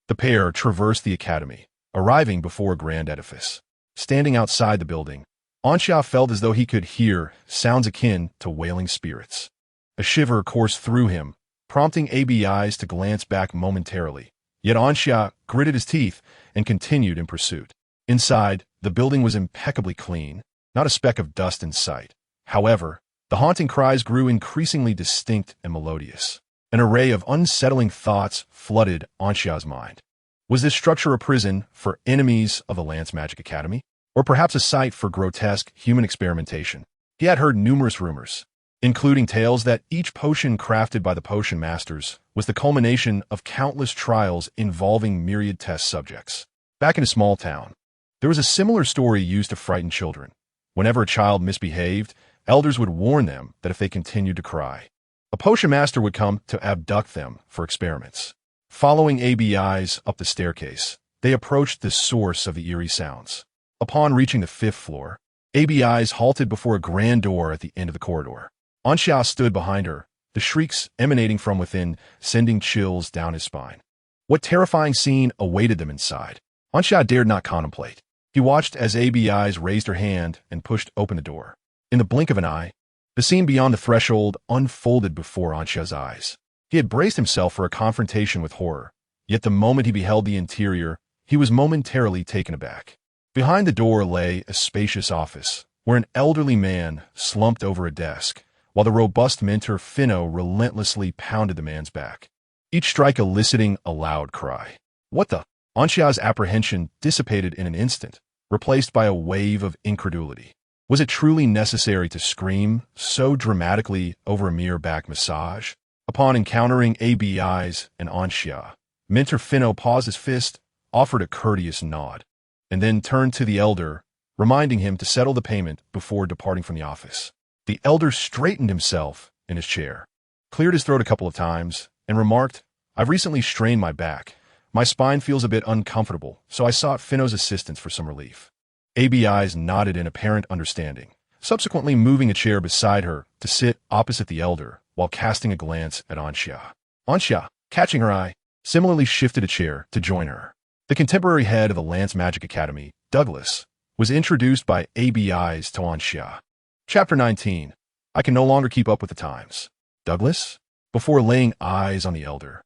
S1: The pair traversed the Academy, arriving before a grand edifice. Standing outside the building, Anxia felt as though he could hear sounds akin to wailing spirits. A shiver coursed through him, prompting ABIs to glance back momentarily. Yet Anxia gritted his teeth and continued in pursuit. Inside, the building was impeccably clean, not a speck of dust in sight. However, the haunting cries grew increasingly distinct and melodious. An array of unsettling thoughts flooded Anxia's mind. Was this structure a prison for enemies of the Lance Magic Academy? Or perhaps a site for grotesque human experimentation? He had heard numerous rumors, including tales that each potion crafted by the potion masters was the culmination of countless trials involving myriad test subjects. Back in a small town, there was a similar story used to frighten children. Whenever a child misbehaved, elders would warn them that if they continued to cry, a potion master would come to abduct them for experiments. Following ABIs up the staircase, they approached the source of the eerie sounds. Upon reaching the 5th floor, ABIs halted before a grand door at the end of the corridor. Anxia stood behind her, the shrieks emanating from within sending chills down his spine. What terrifying scene awaited them inside? Anxia dared not contemplate. He watched as ABIs raised her hand and pushed open the door. In the blink of an eye, the scene beyond the threshold unfolded before Anxia's eyes. He had braced himself for a confrontation with horror, yet the moment he beheld the interior, he was momentarily taken aback. Behind the door lay a spacious office, where an elderly man slumped over a desk, while the robust mentor Finno relentlessly pounded the man's back, each strike eliciting a loud cry. "What the?" Anxia's apprehension dissipated in an instant, replaced by a wave of incredulity. Was it truly necessary to scream so dramatically over a mere back massage? Upon encountering ABIs and Anxia, mentor Finno paused his fist, offered a courteous nod, and then turned to the elder, reminding him to settle the payment before departing from the office. The elder straightened himself in his chair, cleared his throat a couple of times, and remarked, "I've recently strained my back. My spine feels a bit uncomfortable, so I sought Finno's assistance for some relief." ABIs nodded in apparent understanding, subsequently moving a chair beside her to sit opposite the elder while casting a glance at Anxia. Anxia, catching her eye, similarly shifted a chair to join her. The contemporary head of the Lance Magic Academy, Douglas, was introduced by ABIs to Anxia. Chapter 19. I can no longer keep up with the times. Douglas? Before laying eyes on the elder,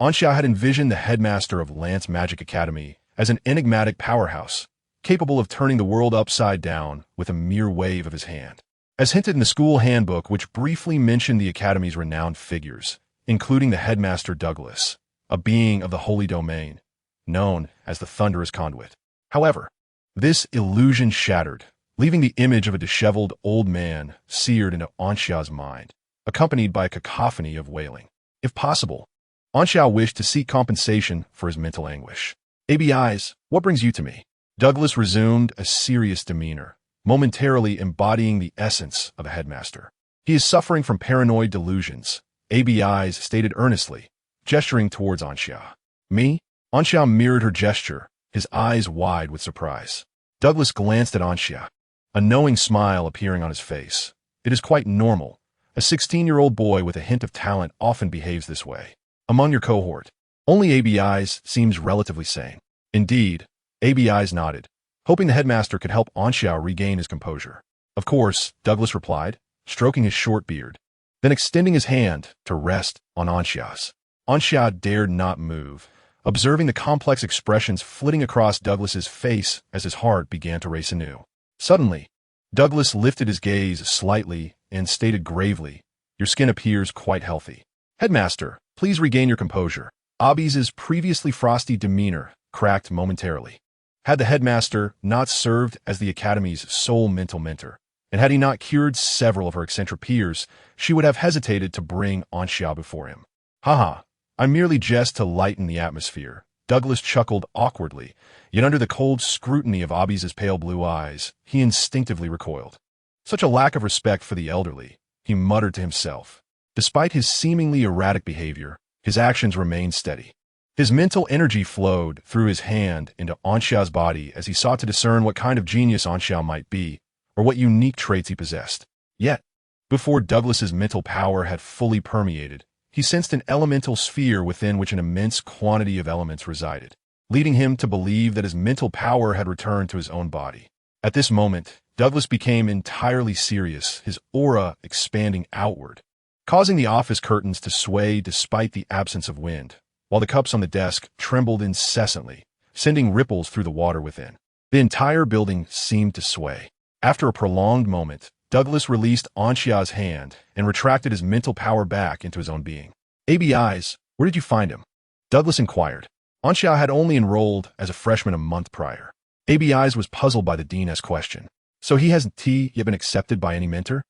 S1: Anxia had envisioned the headmaster of Lance Magic Academy as an enigmatic powerhouse, capable of turning the world upside down with a mere wave of his hand. As hinted in the school handbook, which briefly mentioned the academy's renowned figures, including the headmaster Douglas, a being of the holy domain, known as the Thunderous Conduit. However, this illusion shattered, leaving the image of a disheveled old man seared into Anxia's mind, accompanied by a cacophony of wailing. If possible, Anxia wished to seek compensation for his mental anguish. ABIs, what brings you to me? Douglas resumed a serious demeanor, momentarily embodying the essence of a headmaster. He is suffering from paranoid delusions, ABIs stated earnestly, gesturing towards Anxia. Me? Anxia mirrored her gesture, his eyes wide with surprise. Douglas glanced at Anxia, a knowing smile appearing on his face. It is quite normal. A 16-year-old boy with a hint of talent often behaves this way. Among your cohort, only ABIs seems relatively sane. Indeed, ABIs nodded, hoping the headmaster could help Anxia regain his composure. Of course, Douglas replied, stroking his short beard, then extending his hand to rest on Anxia's. Anxia dared not move, observing the complex expressions flitting across Douglas's face as his heart began to race anew. Suddenly, Douglas lifted his gaze slightly and stated gravely, "Your skin appears quite healthy. Headmaster, please regain your composure." Abby's previously frosty demeanor cracked momentarily. Had the headmaster not served as the academy's sole mental mentor, and had he not cured several of her eccentric peers, she would have hesitated to bring Anxia before him. Haha, I merely jest to lighten the atmosphere. Douglas chuckled awkwardly, yet under the cold scrutiny of Abby's pale blue eyes, he instinctively recoiled. Such a lack of respect for the elderly, he muttered to himself. Despite his seemingly erratic behavior, his actions remained steady. His mental energy flowed through his hand into Anxia's body as he sought to discern what kind of genius Anxia might be, or what unique traits he possessed. Yet, before Douglas's mental power had fully permeated, he sensed an elemental sphere within which an immense quantity of elements resided, leading him to believe that his mental power had returned to his own body. At this moment, Douglas became entirely serious, his aura expanding outward, causing the office curtains to sway despite the absence of wind, while the cups on the desk trembled incessantly, sending ripples through the water within. The entire building seemed to sway. After a prolonged moment, Douglas released Anxia's hand and retracted his mental power back into his own being. ABIs, where did you find him? Douglas inquired. Anxia had only enrolled as a freshman a month prior. ABIs was puzzled by the dean's question. So he hasn't yet been accepted by any mentor?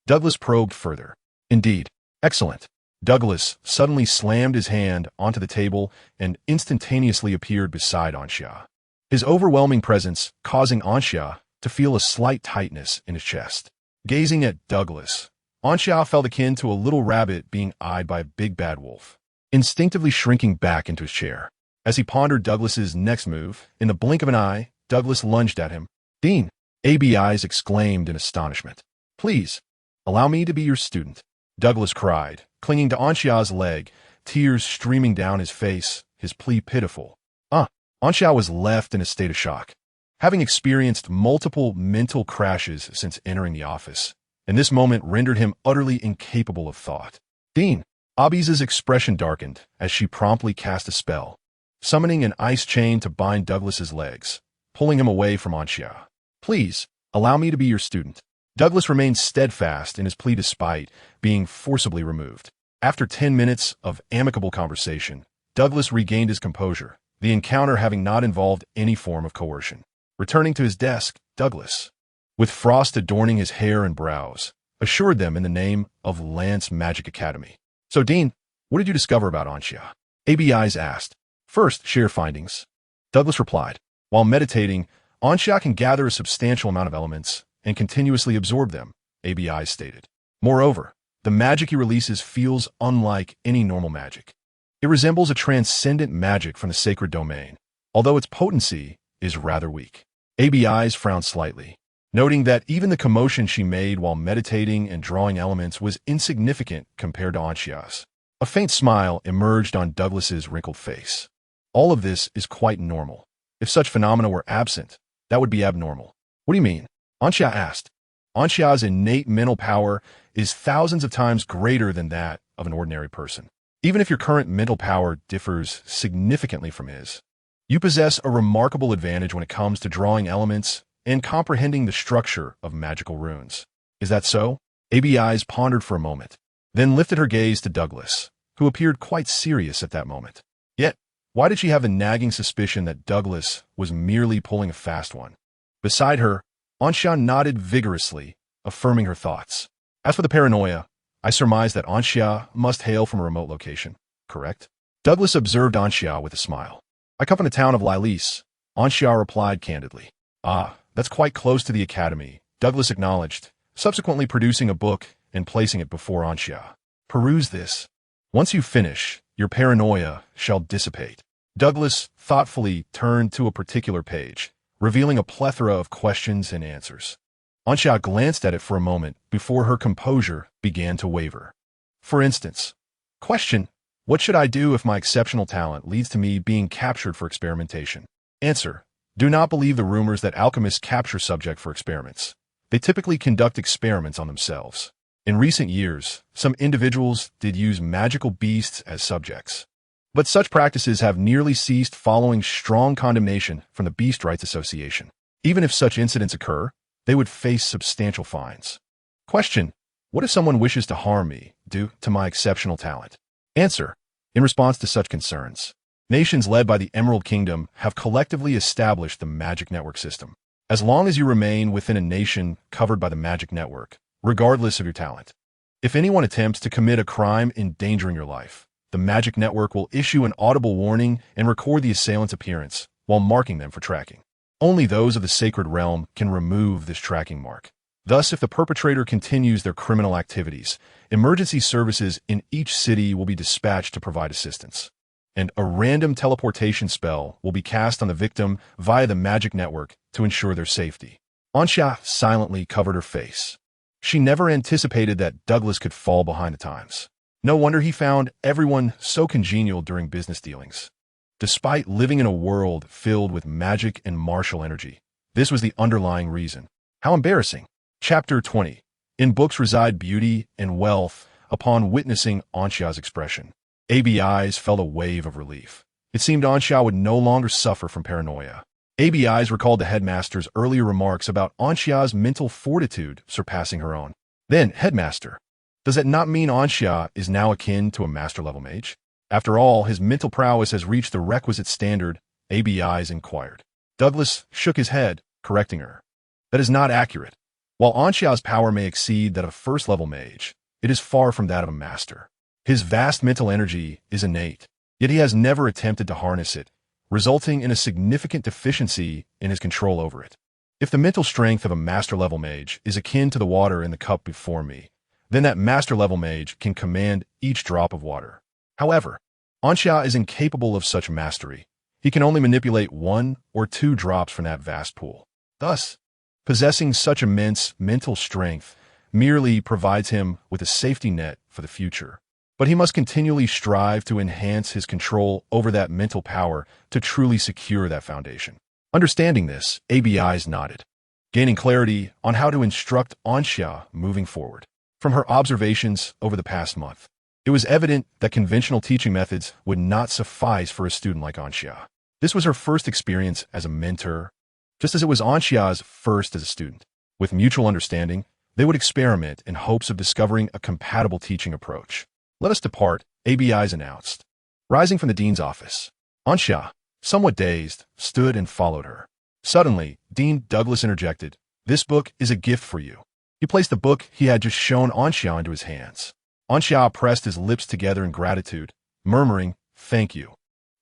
S1: Douglas probed further. Indeed. Excellent. Douglas suddenly slammed his hand onto the table and instantaneously appeared beside Anxia, his overwhelming presence causing Anxia to feel a slight tightness in his chest. Gazing at Douglas, Anxia felt akin to a little rabbit being eyed by a big bad wolf, instinctively shrinking back into his chair. As he pondered Douglas's next move, in the blink of an eye, Douglas lunged at him. Dean, ABIs exclaimed in astonishment. Please, allow me to be your student, Douglas cried, clinging to Anxia's leg, tears streaming down his face, his plea pitiful. Anxia was left in a state of shock, having experienced multiple mental crashes since entering the office, and this moment rendered him utterly incapable of thought. Dean, Abby's expression darkened as she promptly cast a spell, summoning an ice chain to bind Douglas's legs, pulling him away from Anxia. Please, allow me to be your student. Douglas remained steadfast in his plea despite being forcibly removed. After 10 minutes of amicable conversation, Douglas regained his composure, the encounter having not involved any form of coercion. Returning to his desk, Douglas, with frost adorning his hair and brows, assured them in the name of Lance Magic Academy. So, Dean, what did you discover about Anxia? ABIs asked. First, share findings. Douglas replied. While meditating, Anxia can gather a substantial amount of elements and continuously absorb them, ABIs stated. Moreover, the magic he releases feels unlike any normal magic. It resembles a transcendent magic from the sacred domain, although its potency is rather weak. ABIs frowned slightly, noting that even the commotion she made while meditating and drawing elements was insignificant compared to Anxia's. A faint smile emerged on Douglas's wrinkled face. All of this is quite normal. If such phenomena were absent, that would be abnormal. What do you mean? Anxia asked. Anxia's innate mental power is thousands of times greater than that of an ordinary person. Even if your current mental power differs significantly from his, you possess a remarkable advantage when it comes to drawing elements and comprehending the structure of magical runes. Is that so? ABI's pondered for a moment, then lifted her gaze to Douglas, who appeared quite serious at that moment. Yet, why did she have a nagging suspicion that Douglas was merely pulling a fast one? Beside her, Anxia nodded vigorously, affirming her thoughts. As for the paranoia, I surmise that Anxia must hail from a remote location, correct? Douglas observed Anxia with a smile. I come from the town of Lilis, Anxia replied candidly. Ah, that's quite close to the academy, Douglas acknowledged, subsequently producing a book and placing it before Anxia. Peruse this. Once you finish, your paranoia shall dissipate. Douglas thoughtfully turned to a particular page, revealing a plethora of questions and answers. Anxia glanced at it for a moment before her composure began to waver. For instance, question, what should I do if my exceptional talent leads to me being captured for experimentation? Answer, do not believe the rumors that alchemists capture subjects for experiments. They typically conduct experiments on themselves. In recent years, some individuals did use magical beasts as subjects. But such practices have nearly ceased following strong condemnation from the Beast Rights Association. Even if such incidents occur, they would face substantial fines. Question, what if someone wishes to harm me due to my exceptional talent? Answer, in response to such concerns, nations led by the Emerald Kingdom have collectively established the Magic Network system. As long as you remain within a nation covered by the Magic Network, regardless of your talent, if anyone attempts to commit a crime endangering your life, the Magic Network will issue an audible warning and record the assailant's appearance while marking them for tracking. Only those of the Sacred Realm can remove this tracking mark. Thus, if the perpetrator continues their criminal activities, emergency services in each city will be dispatched to provide assistance, and a random teleportation spell will be cast on the victim via the Magic Network to ensure their safety. Anxia silently covered her face. She never anticipated that Douglas could fall behind the times. No wonder he found everyone so congenial during business dealings. Despite living in a world filled with magic and martial energy, this was the underlying reason. How embarrassing. Chapter 20. In books reside beauty and wealth. Upon witnessing Anxia's expression, ABI's felt a wave of relief. It seemed Anxia would no longer suffer from paranoia. ABI's recalled the headmaster's earlier remarks about Anxia's mental fortitude surpassing her own. Then, headmaster, does that not mean Anxia is now akin to a master-level mage? After all, his mental prowess has reached the requisite standard, ABI's inquired. Douglas shook his head, correcting her. That is not accurate. While Anxia's power may exceed that of a first-level mage, it is far from that of a master. His vast mental energy is innate, yet he has never attempted to harness it, resulting in a significant deficiency in his control over it. If the mental strength of a master-level mage is akin to the water in the cup before me, then that master-level mage can command each drop of water. However, Anxia is incapable of such mastery. He can only manipulate 1 or 2 drops from that vast pool. Thus, possessing such immense mental strength merely provides him with a safety net for the future. But he must continually strive to enhance his control over that mental power to truly secure that foundation. Understanding this, ABI's nodded, gaining clarity on how to instruct Anxia moving forward. From her observations over the past month, it was evident that conventional teaching methods would not suffice for a student like Anxia. This was her first experience as a mentor, just as it was Anxia's first as a student. With mutual understanding, they would experiment in hopes of discovering a compatible teaching approach. Let us depart, ABI's announced. Rising from the dean's office, Anxia, somewhat dazed, stood and followed her. Suddenly, Dean Douglas interjected, "This book is a gift for you." He placed the book he had just shown Anxia into his hands. Anxia pressed his lips together in gratitude, murmuring, "Thank you."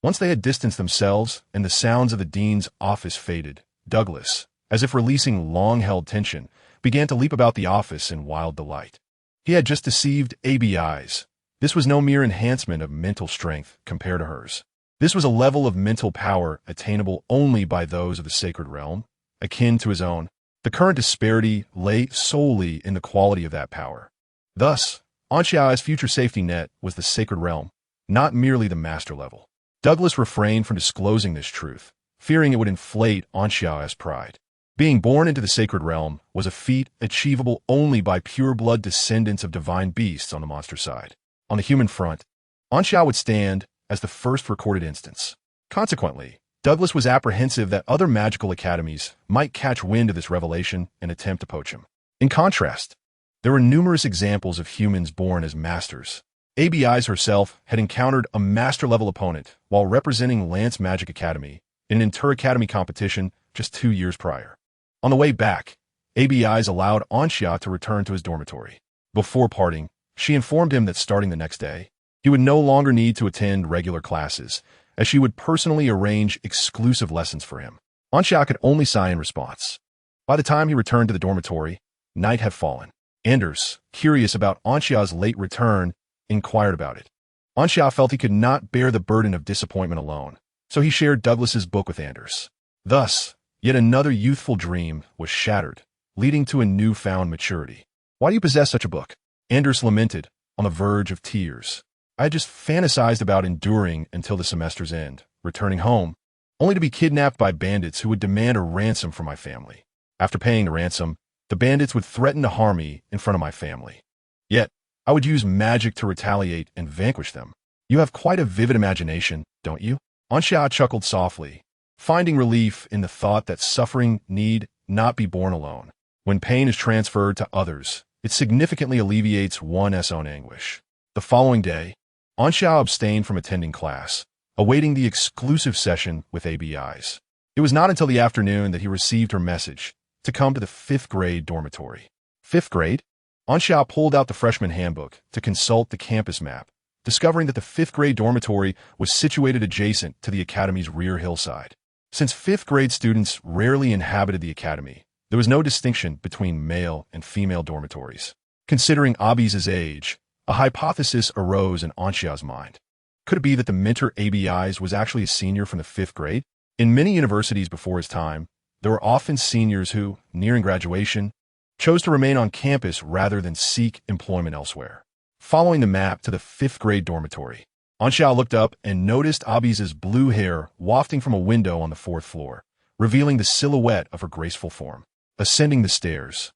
S1: Once they had distanced themselves and the sounds of the dean's office faded, Douglas, as if releasing long-held tension, began to leap about the office in wild delight. He had just deceived ABI's. This was no mere enhancement of mental strength compared to hers. This was a level of mental power attainable only by those of the Sacred Realm, akin to his own. The current disparity lay solely in the quality of that power. Thus, Anxia's future safety net was the Sacred Realm, not merely the master level. Douglas refrained from disclosing this truth, fearing it would inflate Anxia's pride. Being born into the sacred realm was a feat achievable only by pure-blood descendants of divine beasts on the monster side. On the human front, Anxia would stand as the first recorded instance. Consequently, Douglas was apprehensive that other magical academies might catch wind of this revelation and attempt to poach him. In contrast, there were numerous examples of humans born as masters. ABIs herself had encountered a master-level opponent while representing Lance Magic Academy in an inter-academy competition just 2 years prior. On the way back, ABIs allowed Anxia to return to his dormitory. Before parting, she informed him that starting the next day, he would no longer need to attend regular classes, as she would personally arrange exclusive lessons for him. Anxia could only sigh in response. By the time he returned to the dormitory, night had fallen. Anders, curious about Anxia's late return, inquired about it. Anxia felt he could not bear the burden of disappointment alone, so he shared Douglas's book with Anders. Thus, yet another youthful dream was shattered, leading to a newfound maturity. "Why do you possess such a book?" Anders lamented, on the verge of tears. "I had just fantasized about enduring until the semester's end, returning home, only to be kidnapped by bandits who would demand a ransom for my family. After paying the ransom, the bandits would threaten to harm me in front of my family. Yet, I would use magic to retaliate and vanquish them. You have quite a vivid imagination, don't you?" Anxia chuckled softly, finding relief in the thought that suffering need not be borne alone. When pain is transferred to others, it significantly alleviates one's own anguish. The following day, Anxia abstained from attending class, awaiting the exclusive session with ABIs. It was not until the afternoon that he received her message to come to the 5th grade dormitory. 5th grade? Anxia pulled out the freshman handbook to consult the campus map, discovering that the 5th grade dormitory was situated adjacent to the academy's rear hillside. Since 5th grade students rarely inhabited the academy, there was no distinction between male and female dormitories. Considering Abis's age, a hypothesis arose in Anxia's mind. Could it be that the mentor ABIs was actually a senior from the 5th grade? In many universities before his time, there were often seniors who, nearing graduation, chose to remain on campus rather than seek employment elsewhere. Following the map to the 5th grade dormitory, Anxia looked up and noticed Abis's blue hair wafting from a window on the 4th floor, revealing the silhouette of her graceful form. Ascending the stairs,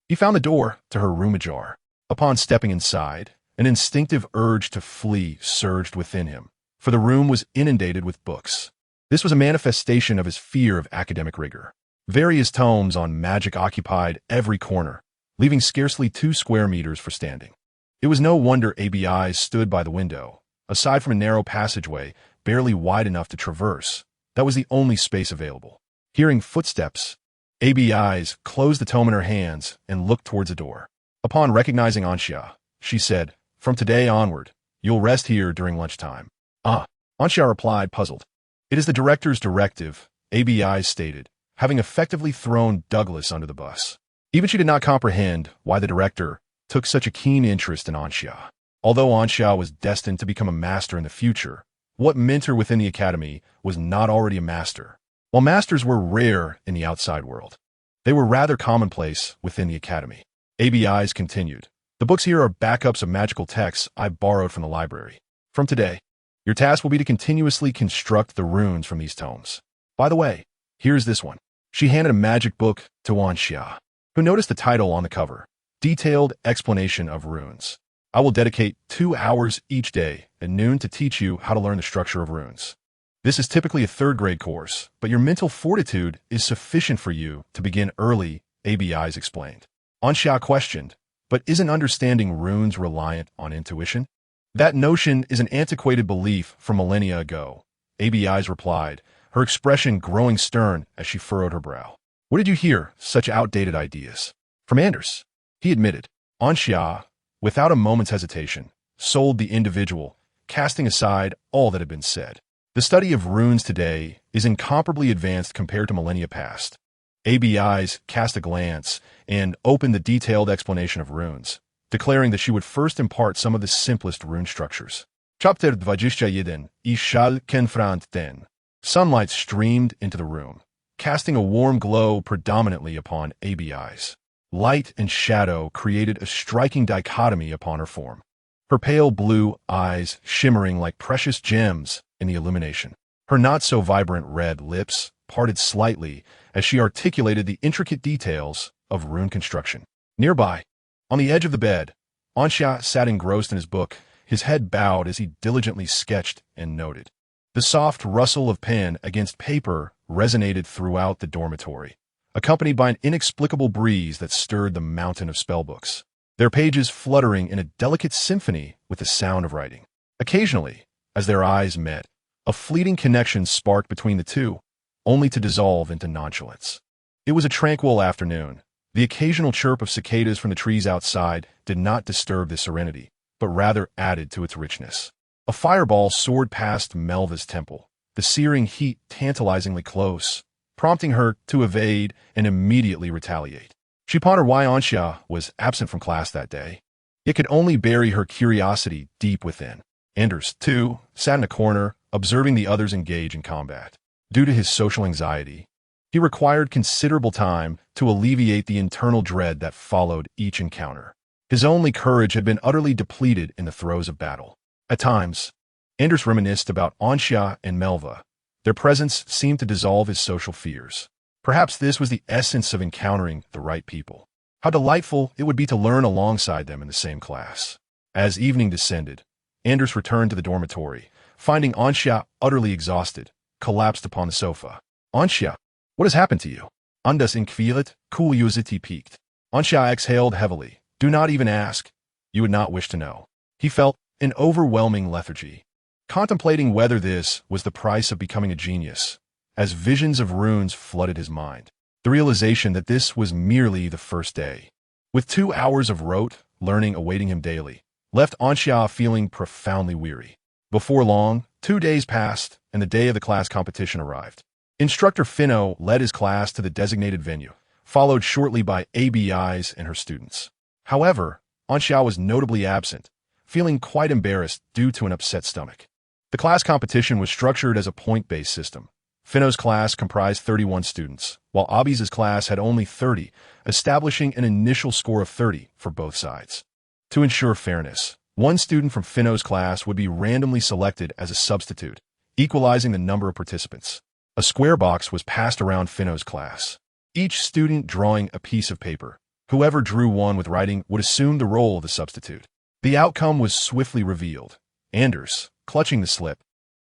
S1: he found the door to her room ajar. Upon stepping inside, an instinctive urge to flee surged within him, for the room was inundated with books. This was a manifestation of his fear of academic rigor. Various tomes on magic occupied every corner, leaving scarcely 2 square meters for standing. It was no wonder ABIs stood by the window. Aside from a narrow passageway, barely wide enough to traverse, that was the only space available. Hearing footsteps, ABIs closed the tome in her hands and looked towards the door. Upon recognizing Anxia, she said, "From today onward, you'll rest here during lunchtime." "Ah," Anxia replied, puzzled. "It is the director's directive," ABIs stated, having effectively thrown Douglas under the bus. Even she did not comprehend why the director took such a keen interest in Anxia. Although Anxia was destined to become a master in the future, what mentor within the academy was not already a master? While masters were rare in the outside world, they were rather commonplace within the academy. ABIs continued, "The books here are backups of magical texts I borrowed from the library. From today, your task will be to continuously construct the runes from these tomes. By the way, here's this one." She handed a magic book to Anxia, who noticed the title on the cover, Detailed Explanation of Runes. "I will dedicate 2 hours each day at noon to teach you how to learn the structure of runes. This is typically a 3rd grade course, but your mental fortitude is sufficient for you to begin early," ABIs explained. Anxia questioned, "But isn't understanding runes reliant on intuition?" "That notion is an antiquated belief from millennia ago," ABIs replied, her expression growing stern as she furrowed her brow. "Where did you hear such outdated ideas?" "From Anders," he admitted. Anxia, without a moment's hesitation, sold the individual, casting aside all that had been said. The study of runes today is incomparably advanced compared to millennia past. ABIs cast a glance and opened the detailed explanation of runes, declaring that she would first impart some of the simplest rune structures. Chapter 21 I shall confront ten. Sunlight streamed into the room, casting a warm glow predominantly upon ABIs. Light and shadow created a striking dichotomy upon her form, her pale blue eyes shimmering like precious gems in the illumination. Her not-so-vibrant red lips parted slightly as she articulated the intricate details of rune construction. Nearby, on the edge of the bed, Anxia sat engrossed in his book, his head bowed as he diligently sketched and noted. The soft rustle of pen against paper resonated throughout the dormitory, accompanied by an inexplicable breeze that stirred the mountain of spellbooks, their pages fluttering in a delicate symphony with the sound of writing. Occasionally, as their eyes met, a fleeting connection sparked between the two, only to dissolve into nonchalance. It was a tranquil afternoon. The occasional chirp of cicadas from the trees outside did not disturb the serenity, but rather added to its richness. A fireball soared past Melva's temple, the searing heat tantalizingly close, prompting her to evade and immediately retaliate. She pondered why Anxia was absent from class that day. It could only bury her curiosity deep within. Anders, too, sat in a corner, observing the others engage in combat. Due to his social anxiety, he required considerable time to alleviate the internal dread that followed each encounter. His only courage had been utterly depleted in the throes of battle. At times, Anders reminisced about Anxia and Melva. Their presence seemed to dissolve his social fears. Perhaps this was the essence of encountering the right people. How delightful it would be to learn alongside them in the same class. As evening descended, Anders returned to the dormitory, finding Anxia utterly exhausted, collapsed upon the sofa. Anxia, what has happened to you? Andas inquirit, curiosity piqued. Anxia exhaled heavily. Do not even ask. You would not wish to know. He felt an overwhelming lethargy, contemplating whether this was the price of becoming a genius, as visions of runes flooded his mind. The realization that this was merely the first day, with 2 hours of rote learning awaiting him daily, left Anxia feeling profoundly weary. Before long, 2 days passed, and the day of the class competition arrived. Instructor Finno led his class to the designated venue, followed shortly by ABIs and her students. However, Anxia was notably absent, feeling quite embarrassed due to an upset stomach. The class competition was structured as a point-based system. Finno's class comprised 31 students, while Abis's class had only 30, establishing an initial score of 30 for both sides. To ensure fairness, one student from Finno's class would be randomly selected as a substitute, equalizing the number of participants. A square box was passed around Finno's class, each student drawing a piece of paper. Whoever drew one with writing would assume the role of the substitute. The outcome was swiftly revealed. Anders, clutching the slip,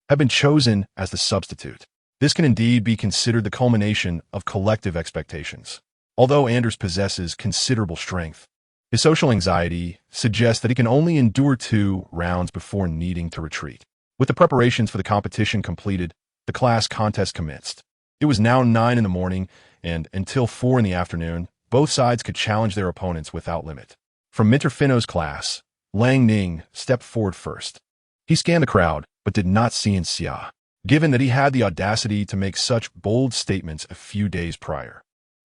S1: had been chosen as the substitute. This can indeed be considered the culmination of collective expectations. Although Anders possesses considerable strength, his social anxiety suggests that he can only endure 2 rounds before needing to retreat. With the preparations for the competition completed, the class contest commenced. It was now 9 in the morning, and until 4 in the afternoon, both sides could challenge their opponents without limit. From Mr. Finno's class, Lang Ning stepped forward first. He scanned the crowd, but did not see Anxia, given that he had the audacity to make such bold statements a few days prior.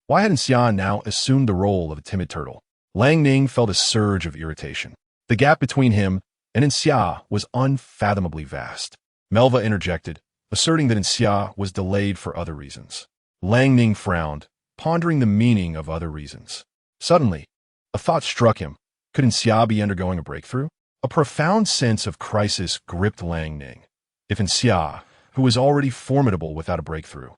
S1: Why had Anxia now assumed the role of a timid turtle? Lang Ning felt a surge of irritation. The gap between him and Anxia was unfathomably vast. Melva interjected, asserting that Anxia was delayed for other reasons. Lang Ning frowned, pondering the meaning of other reasons. Suddenly, a thought struck him. Could Anxia be undergoing a breakthrough? A profound sense of crisis gripped Lang Ning. If Anxia, who was already formidable without a breakthrough,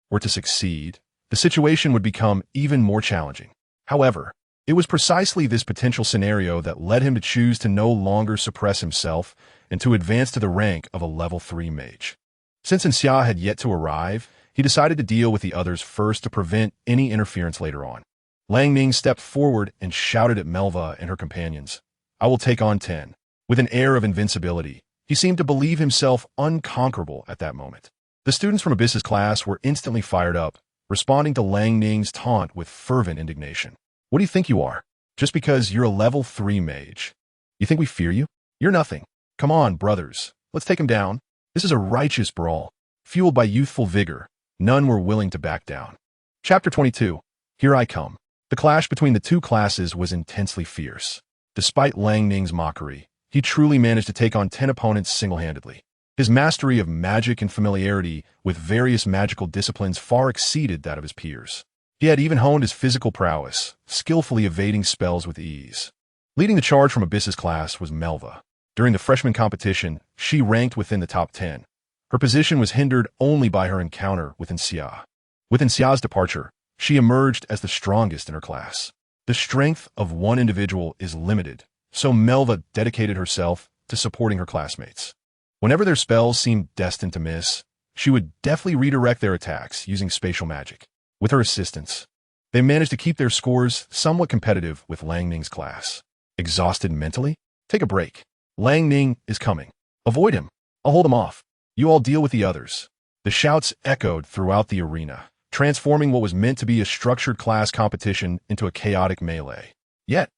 S1: were to succeed, the situation would become even more challenging. However, it was precisely this potential scenario that led him to choose to no longer suppress himself and to advance to the rank of a level 3 mage. Since Anxia had yet to arrive, he decided to deal with the others first to prevent any interference later on. Lang Ning stepped forward and shouted at Melva and her companions, "I will take on 10. With an air of invincibility, he seemed to believe himself unconquerable at that moment. The students from Abyss's class were instantly fired up, responding to Lang Ning's taunt with fervent indignation. What do you think you are? Just because you're a level 3 mage. You think we fear you? You're nothing. Come on, brothers. Let's take him down. This is a righteous brawl. Fueled by youthful vigor, none were willing to back down." Chapter 22. Here I Come. The clash between the two classes was intensely fierce. Despite Lang Ning's mockery, he truly managed to take on 10 opponents single-handedly. His mastery of magic and familiarity with various magical disciplines far exceeded that of his peers. He had even honed his physical prowess, skillfully evading spells with ease. Leading the charge from Abyss's class was Melva. During the freshman competition, she ranked within the top 10. Her position was hindered only by her encounter with Anxia. With Xia's departure, she emerged as the strongest in her class. The strength of one individual is limited, so Melva dedicated herself to supporting her classmates. Whenever their spells seemed destined to miss, she would deftly redirect their attacks using spatial magic. With her assistance, they managed to keep their scores somewhat competitive with Lang Ning's class. Exhausted mentally? Take a break. Lang Ning is coming. Avoid him. I'll hold him off. You all deal with the others. The shouts echoed throughout the arena, transforming what was meant to be a structured class competition into a chaotic melee. Yet,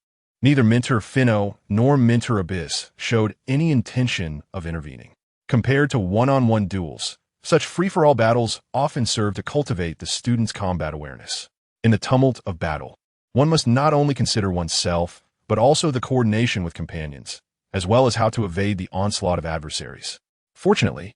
S1: neither Mentor Finno nor Mentor Abyss showed any intention of intervening. Compared to one-on-one duels, such free-for-all battles often serve to cultivate the student's combat awareness. In the tumult of battle, one must not only consider oneself, but also the coordination with companions, as well as how to evade the onslaught of adversaries. Fortunately,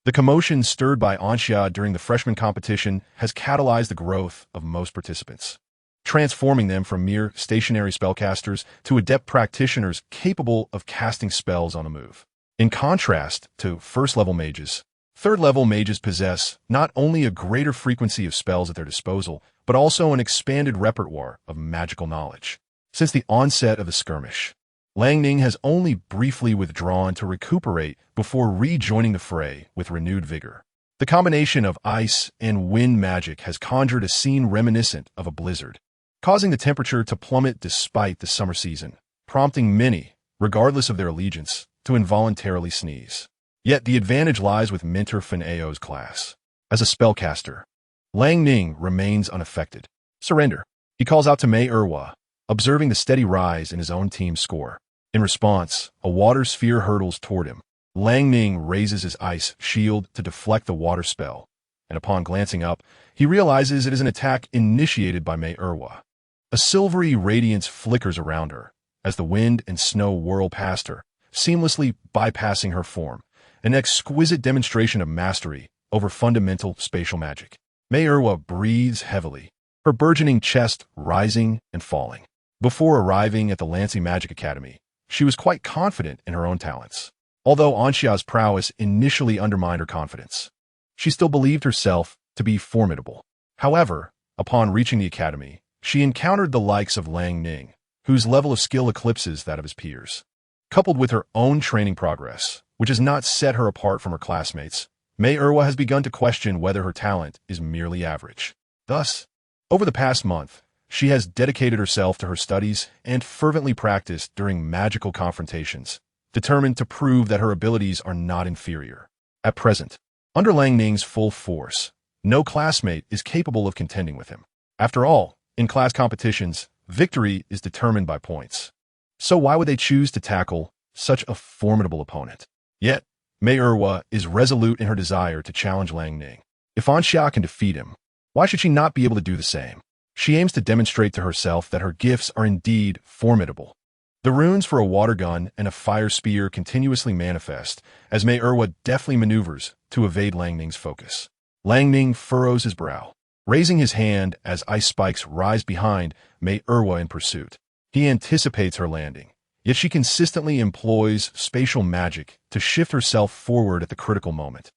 S1: the commotion stirred by Anxia during the freshman competition has catalyzed the growth of most participants, transforming them from mere stationary spellcasters to adept practitioners capable of casting spells on the move. In contrast to first-level mages, third-level mages possess not only a greater frequency of spells at their disposal, but also an expanded repertoire of magical knowledge. Since the onset of the skirmish, Lang Ning has only briefly withdrawn to recuperate before rejoining the fray with renewed vigor. The combination of ice and wind magic has conjured a scene reminiscent of a blizzard, causing the temperature to plummet despite the summer season, prompting many, regardless of their allegiance, to involuntarily sneeze. Yet the advantage lies with Mentor Finno's class. As a spellcaster, Lang Ning remains unaffected. Surrender. He calls out to Meteor, observing the steady rise in his own team's score. In response, a water sphere hurtles toward him. Lang Ning raises his ice shield to deflect the water spell, and upon glancing up, he realizes it is an attack initiated by Meteor. A silvery radiance flickers around her, as the wind and snow whirl past her, seamlessly bypassing her form, an exquisite demonstration of mastery over fundamental spatial magic. Meteor breathes heavily, her burgeoning chest rising and falling. Before arriving at the Lancy Magic Academy, she was quite confident in her own talents. Although Anxia's prowess initially undermined her confidence, she still believed herself to be formidable. However, upon reaching the academy, she encountered the likes of Lang Ning, whose level of skill eclipses that of his peers. Coupled with her own training progress, which has not set her apart from her classmates, Meteor has begun to question whether her talent is merely average. Thus, over the past month, she has dedicated herself to her studies and fervently practiced during magical confrontations, determined to prove that her abilities are not inferior. At present, under Lang Ning's full force, no classmate is capable of contending with him. After all, in class competitions, victory is determined by points. So why would they choose to tackle such a formidable opponent? Yet, Meteor is resolute in her desire to challenge Lang Ning. If Anxia can defeat him, why should she not be able to do the same? She aims to demonstrate to herself that her gifts are indeed formidable. The runes for a water gun and a fire spear continuously manifest as Meteor deftly maneuvers to evade Lang Ning's focus. Lang Ning furrows his brow, raising his hand as ice spikes rise behind Meteor in pursuit. He anticipates her landing, yet she consistently employs spatial magic to shift herself forward at the critical moment,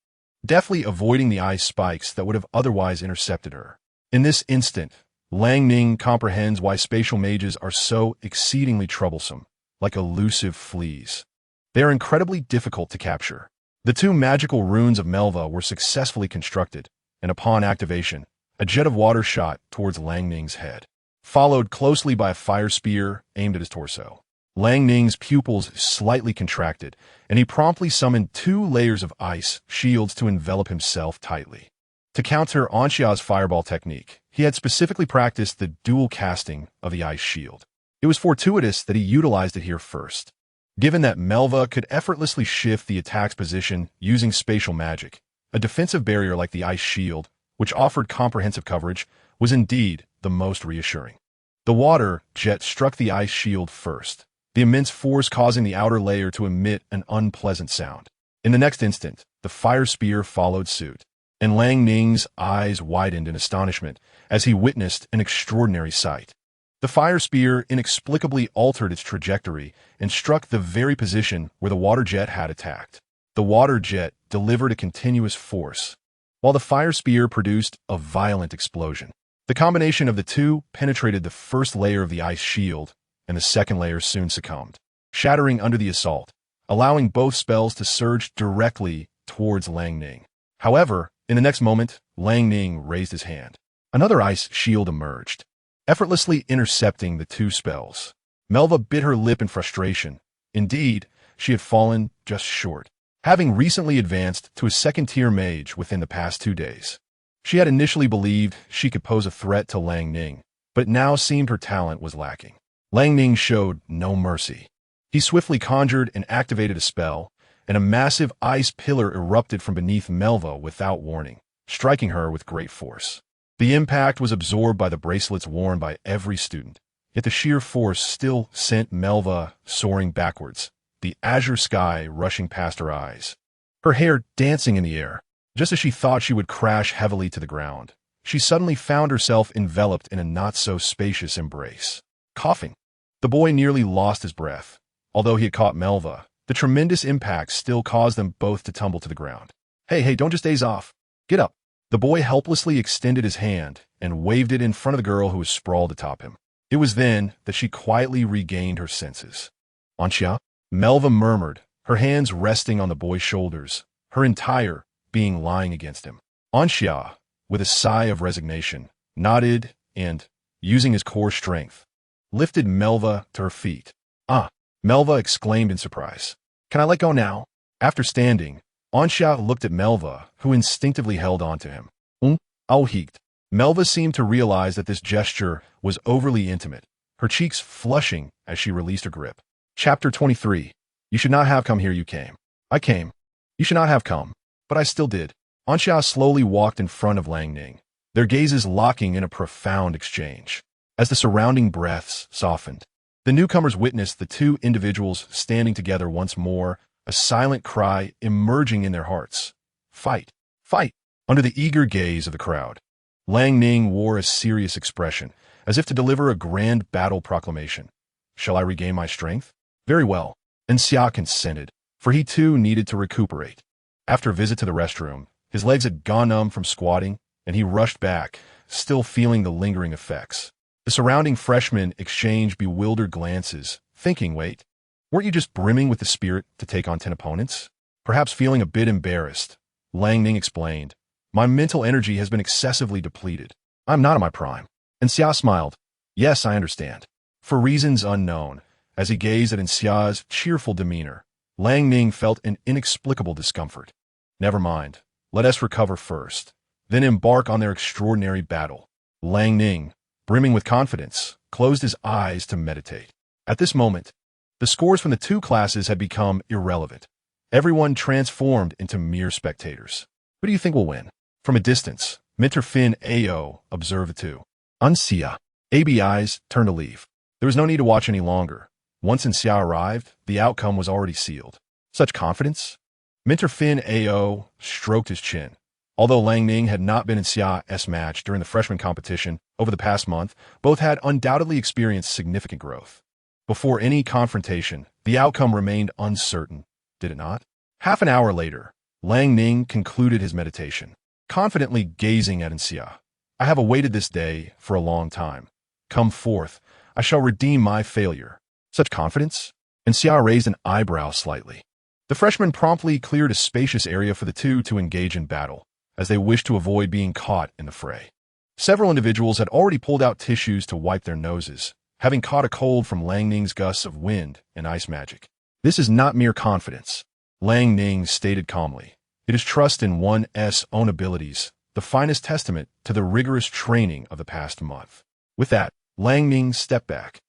S1: deftly avoiding the ice spikes that would have otherwise intercepted her. In this instant, Lang Ning comprehends why spatial mages are so exceedingly troublesome, like elusive fleas. They are incredibly difficult to capture. The two magical runes of Melva were successfully constructed, and upon activation, a jet of water shot towards Lang Ning's head, followed closely by a fire spear aimed at his torso. Lang Ning's pupils slightly contracted, and he promptly summoned 2 layers of ice shields to envelop himself tightly. To counter Anxia's fireball technique, he had specifically practiced the dual casting of the ice shield. It was fortuitous that he utilized it here first. Given that Melva could effortlessly shift the attack's position using spatial magic, a defensive barrier like the ice shield, which offered comprehensive coverage, was indeed the most reassuring. The water jet struck the ice shield first, the immense force causing the outer layer to emit an unpleasant sound. In the next instant, the fire spear followed suit, and Lang Ning's eyes widened in astonishment as he witnessed an extraordinary sight. The fire spear inexplicably altered its trajectory and struck the very position where the water jet had attacked. The water jet delivered a continuous force, while the fire spear produced a violent explosion. The combination of the two penetrated the first layer of the ice shield, and the second layer soon succumbed, shattering under the assault, allowing both spells to surge directly towards Lang Ning. However, in the next moment, Lang Ning raised his hand. Another ice shield emerged, effortlessly intercepting the two spells. Melva bit her lip in frustration. Indeed, she had fallen just short, having recently advanced to a second-tier mage within the past 2 days. She had initially believed she could pose a threat to Lang Ning, but it now seemed her talent was lacking. Lang Ning showed no mercy. He swiftly conjured and activated a spell, and a massive ice pillar erupted from beneath Melva without warning, striking her with great force. The impact was absorbed by the bracelets worn by every student, yet the sheer force still sent Melva soaring backwards, the azure sky rushing past her eyes, her hair dancing in the air. Just as she thought she would crash heavily to the ground, she suddenly found herself enveloped in a not-so-spacious embrace. Coughing, the boy nearly lost his breath. Although he had caught Melva, the tremendous impact still caused them both to tumble to the ground. Hey, don't just daze off. Get up. The boy helplessly extended his hand and waved it in front of the girl who was sprawled atop him. It was then that she quietly regained her senses. Anxia, Melva murmured, her hands resting on the boy's shoulders, her entire being lying against him. Anxia, with a sigh of resignation, nodded and, using his core strength, lifted Melva to her feet. Ah, Melva exclaimed in surprise. Can I let go now? After standing, Anxia looked at Melva, who instinctively held on to him. Auhikt. Melva seemed to realize that this gesture was overly intimate, her cheeks flushing as she released her grip. Chapter 23. You should not have come here. You came. I came. You should not have come. But I still did. Anxia slowly walked in front of Lang Ning, their gazes locking in a profound exchange. As the surrounding breaths softened, the newcomers witnessed the two individuals standing together once more, a silent cry emerging in their hearts. Fight! Fight! Under the eager gaze of the crowd, Lang Ning wore a serious expression, as if to deliver a grand battle proclamation. Shall I regain my strength? Very well. And Xia consented, for he too needed to recuperate. After a visit to the restroom, his legs had gone numb from squatting, and he rushed back, still feeling the lingering effects. The surrounding freshmen exchanged bewildered glances, thinking, wait, weren't you just brimming with the spirit to take on 10 opponents? Perhaps feeling a bit embarrassed, Lang Ning explained, my mental energy has been excessively depleted. I'm not in my prime. And Xia smiled. Yes, I understand. For reasons unknown, as he gazed at Xia's cheerful demeanor, Lang Ning felt an inexplicable discomfort. Never mind. Let us recover first, then embark on their extraordinary battle. Lang Ning, brimming with confidence, closed his eyes to meditate. At this moment, the scores from the two classes had become irrelevant. Everyone transformed into mere spectators. Who do you think will win? From a distance, Mentor Fin Ao observed the two. Anxia. AB eyes turned to leave. There was no need to watch any longer. Once Xia arrived, the outcome was already sealed. Such confidence? Mentor Fin Ao stroked his chin. Although Lang Ning had not been in Xia's match during the freshman competition over the past month, both had undoubtedly experienced significant growth. Before any confrontation, the outcome remained uncertain, did it not? Half an hour later, Lang Ning concluded his meditation, confidently gazing at Xia. I have awaited this day for a long time. Come forth, I shall redeem my failure. Such confidence? And Xia raised an eyebrow slightly. The freshman promptly cleared a spacious area for the two to engage in battle, as they wished to avoid being caught in the fray. Several individuals had already pulled out tissues to wipe their noses, having caught a cold from Lang Ning's gusts of wind and ice magic. This is not mere confidence, Lang Ning stated calmly. It is trust in one's own abilities, the finest testament to the rigorous training of the past month. With that, Lang Ning stepped back,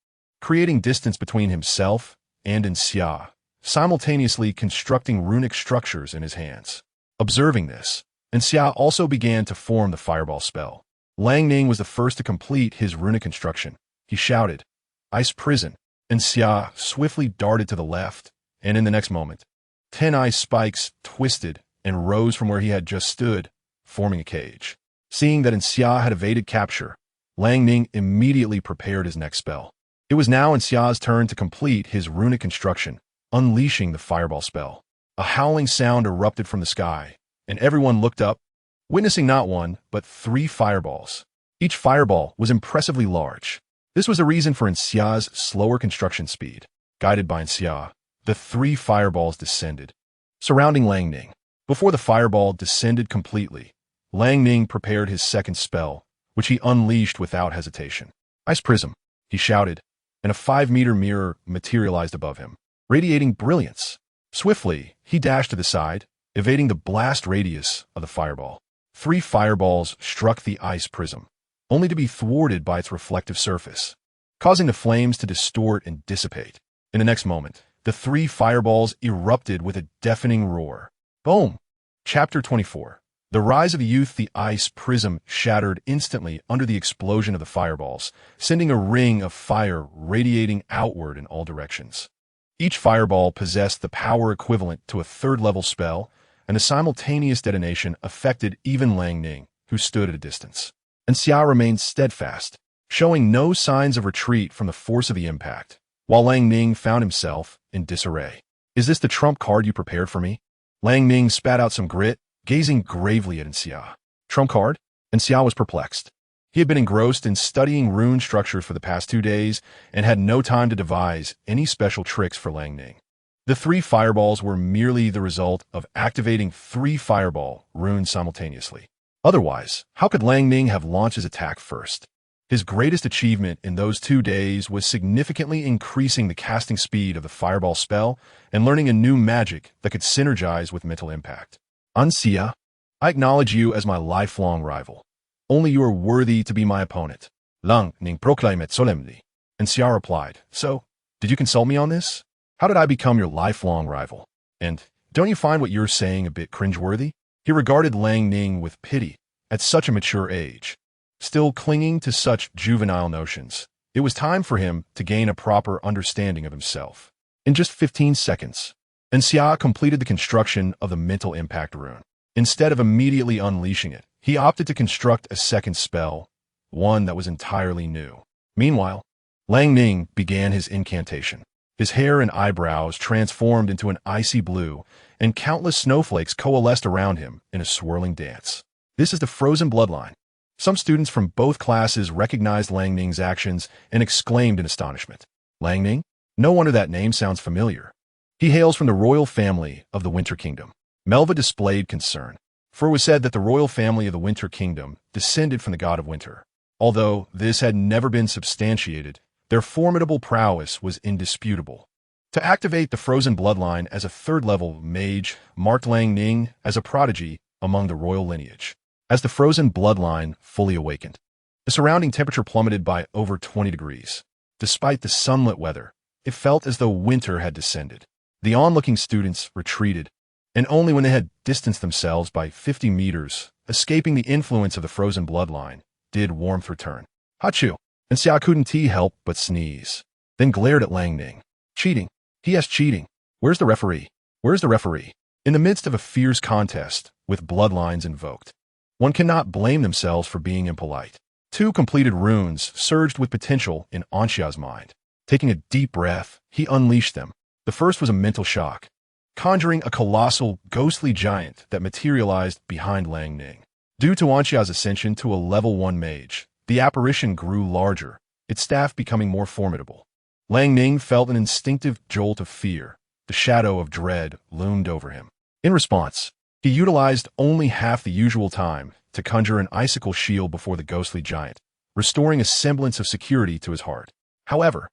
S1: creating distance between himself and Xia, simultaneously constructing runic structures in his hands. Observing this, Xia also began to form the fireball spell. Lang Ning was the first to complete his runic construction. He shouted, Ice Prison, and Xia swiftly darted to the left, and in the next moment, 10 ice spikes twisted and rose from where he had just stood, forming a cage. Seeing that Xia had evaded capture, Lang Ning immediately prepared his next spell. It was now Xia's turn to complete his runic construction, unleashing the fireball spell. A howling sound erupted from the sky, and everyone looked up, witnessing not one, but 3 fireballs. Each fireball was impressively large. This was the reason for Xia's slower construction speed. Guided by Xia, the 3 fireballs descended, surrounding Lang Ning. Before the fireball descended completely, Lang Ning prepared his second spell, which he unleashed without hesitation. "Ice Prism," he shouted, and a 5-meter mirror materialized above him, radiating brilliance. Swiftly, he dashed to the side, evading the blast radius of the fireball. 3 fireballs struck the ice prism, only to be thwarted by its reflective surface, causing the flames to distort and dissipate. In the next moment, the 3 fireballs erupted with a deafening roar. Boom! Chapter 24. The Rise of the Youth. The ice prism shattered instantly under the explosion of the fireballs, sending a ring of fire radiating outward in all directions. Each fireball possessed the power equivalent to a 3rd-level spell, and a simultaneous detonation affected even Lang Ning, who stood at a distance. And Xia remained steadfast, showing no signs of retreat from the force of the impact, while Lang Ning found himself in disarray. "Is this the trump card you prepared for me?" Lang Ning spat out some grit, gazing gravely at Xia. "Trump card?" And Xia was perplexed. He had been engrossed in studying rune structures for the past 2 days and had no time to devise any special tricks for Lang Ning. The 3 fireballs were merely the result of activating 3 fireball runes simultaneously. Otherwise, how could Lang Ning have launched his attack first? His greatest achievement in those 2 days was significantly increasing the casting speed of the fireball spell and learning a new magic that could synergize with mental impact. "Xia, I acknowledge you as my lifelong rival. Only you are worthy to be my opponent." Lang Ning proclaimed solemnly. And Xia replied, "So, did you consult me on this? How did I become your lifelong rival? And don't you find what you're saying a bit cringeworthy?" He regarded Lang Ning with pity. At such a mature age, still clinging to such juvenile notions, it was time for him to gain a proper understanding of himself. In just 15 seconds, Xia completed the construction of the mental impact rune. Instead of immediately unleashing it, he opted to construct a second spell, one that was entirely new. Meanwhile, Lang Ning began his incantation. His hair and eyebrows transformed into an icy blue, and countless snowflakes coalesced around him in a swirling dance. "This is the frozen bloodline." Some students from both classes recognized Lang Ning's actions and exclaimed in astonishment. "Lang Ning? No wonder that name sounds familiar. He hails from the royal family of the Winter Kingdom." Melva displayed concern, for it was said that the royal family of the Winter Kingdom descended from the god of winter. Although this had never been substantiated, their formidable prowess was indisputable. To activate the frozen bloodline as a 3rd-level mage marked Lang Ning as a prodigy among the royal lineage. As the frozen bloodline fully awakened, the surrounding temperature plummeted by over 20 degrees. Despite the sunlit weather, it felt as though winter had descended. The onlooking students retreated, and only when they had distanced themselves by 50 meters, escaping the influence of the frozen bloodline, did warmth return. "Hachu!" And Xia couldn't help but sneeze, then glared at Lang Ning. "Cheating. He has cheating. Where's the referee? Where's the referee?" In the midst of a fierce contest, with bloodlines invoked, one cannot blame themselves for being impolite. 2 completed runes surged with potential in Xia's mind. Taking a deep breath, he unleashed them. The first was a mental shock, conjuring a colossal, ghostly giant that materialized behind Lang Ning. Due to Xia's ascension to a level 1 mage, the apparition grew larger, its staff becoming more formidable. Lang Ning felt an instinctive jolt of fear. The shadow of dread loomed over him. In response, he utilized only half the usual time to conjure an icicle shield before the ghostly giant, restoring a semblance of security to his heart. However,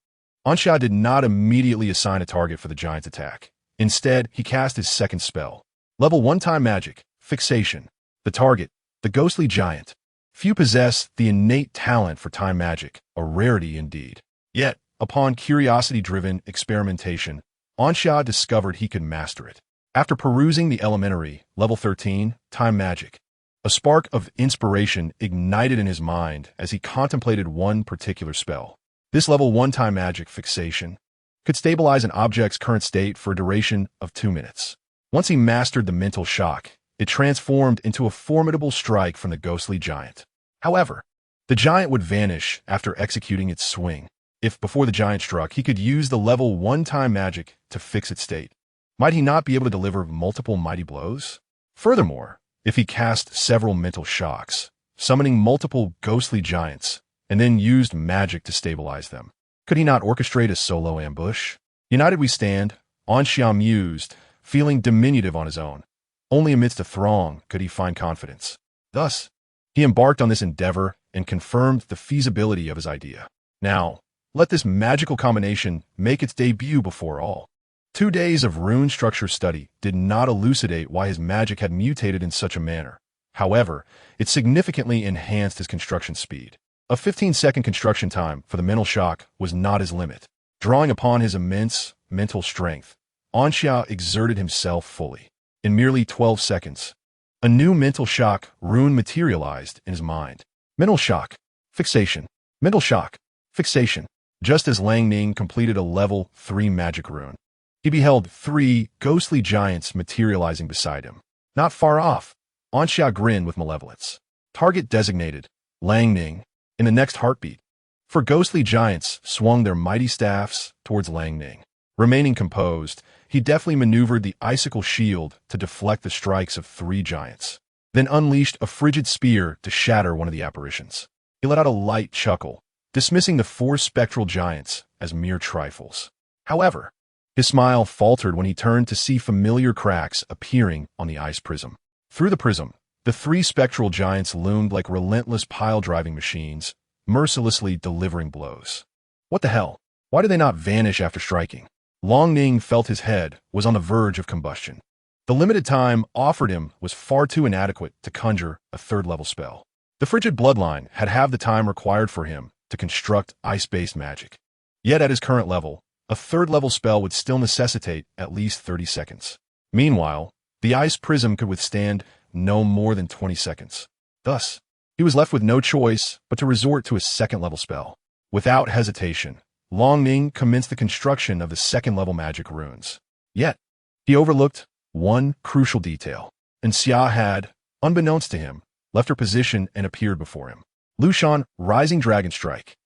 S1: Xia did not immediately assign a target for the giant's attack. Instead, he cast his second spell. Level 1 time magic, Fixation. The target, the ghostly giant. Few possess the innate talent for time magic, a rarity indeed. Yet, upon curiosity-driven experimentation, Xia discovered he could master it. After perusing the elementary, level 13, time magic, a spark of inspiration ignited in his mind as he contemplated one particular spell. This level 1 time magic Fixation could stabilize an object's current state for a duration of 2 minutes. Once he mastered the mental shock, it transformed into a formidable strike from the ghostly giant. However, the giant would vanish after executing its swing. If, before the giant struck, he could use the level 1 time magic to fix its state, might he not be able to deliver multiple mighty blows? Furthermore, If he cast several mental shocks, summoning multiple ghostly giants, and then used magic to stabilize them, could he not orchestrate a solo ambush? United we stand, Anxia mused, feeling diminutive on his own. Only amidst a throng could he find confidence. Thus, he embarked on this endeavor and confirmed the feasibility of his idea. Now, let this magical combination make its debut before all. 2 days of rune structure study did not elucidate why his magic had mutated in such a manner. However, it significantly enhanced his construction speed. A 15-second construction time for the mental shock was not his limit. Drawing upon his immense mental strength, Anxia exerted himself fully. In merely 12 seconds, a new mental shock rune materialized in his mind. Mental shock, fixation, mental shock, fixation. Just as Lang Ning completed a level 3 magic rune, he beheld 3 ghostly giants materializing beside him. Not far off, Anxia grinned with malevolence. Target designated, Lang Ning. In the next heartbeat, 4 ghostly giants swung their mighty staffs towards Lang Ning. Remaining composed, he deftly maneuvered the icicle shield to deflect the strikes of 3 giants, then unleashed a frigid spear to shatter one of the apparitions. He let out a light chuckle, dismissing the 4 spectral giants as mere trifles. However, his smile faltered when he turned to see familiar cracks appearing on the ice prism. Through the prism, the 3 spectral giants loomed like relentless pile-driving machines, mercilessly delivering blows. What the hell? Why did they not vanish after striking? Lang Ning felt his head was on the verge of combustion. The limited time offered him was far too inadequate to conjure a 3rd-level spell. The frigid bloodline had halved the time required for him to construct ice-based magic. Yet at his current level, a 3rd-level spell would still necessitate at least 30 seconds. Meanwhile, the ice prism could withstand no more than 20 seconds. Thus, he was left with no choice but to resort to a 2nd-level spell. Without hesitation, Lang Ning commenced the construction of the 2nd-level magic runes. Yet, he overlooked one crucial detail. Anxia had, unbeknownst to him, left her position and appeared before him. Lushan, Rising Dragon Strike.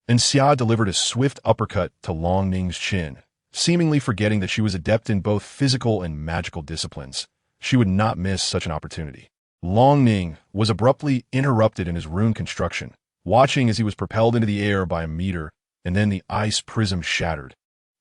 S1: Anxia delivered a swift uppercut to Lang Ning's chin, seemingly forgetting that she was adept in both physical and magical disciplines. She would not miss such an opportunity. Lang Ning was abruptly interrupted in his rune construction, watching as he was propelled into the air by a meteor, and then the ice prism shattered,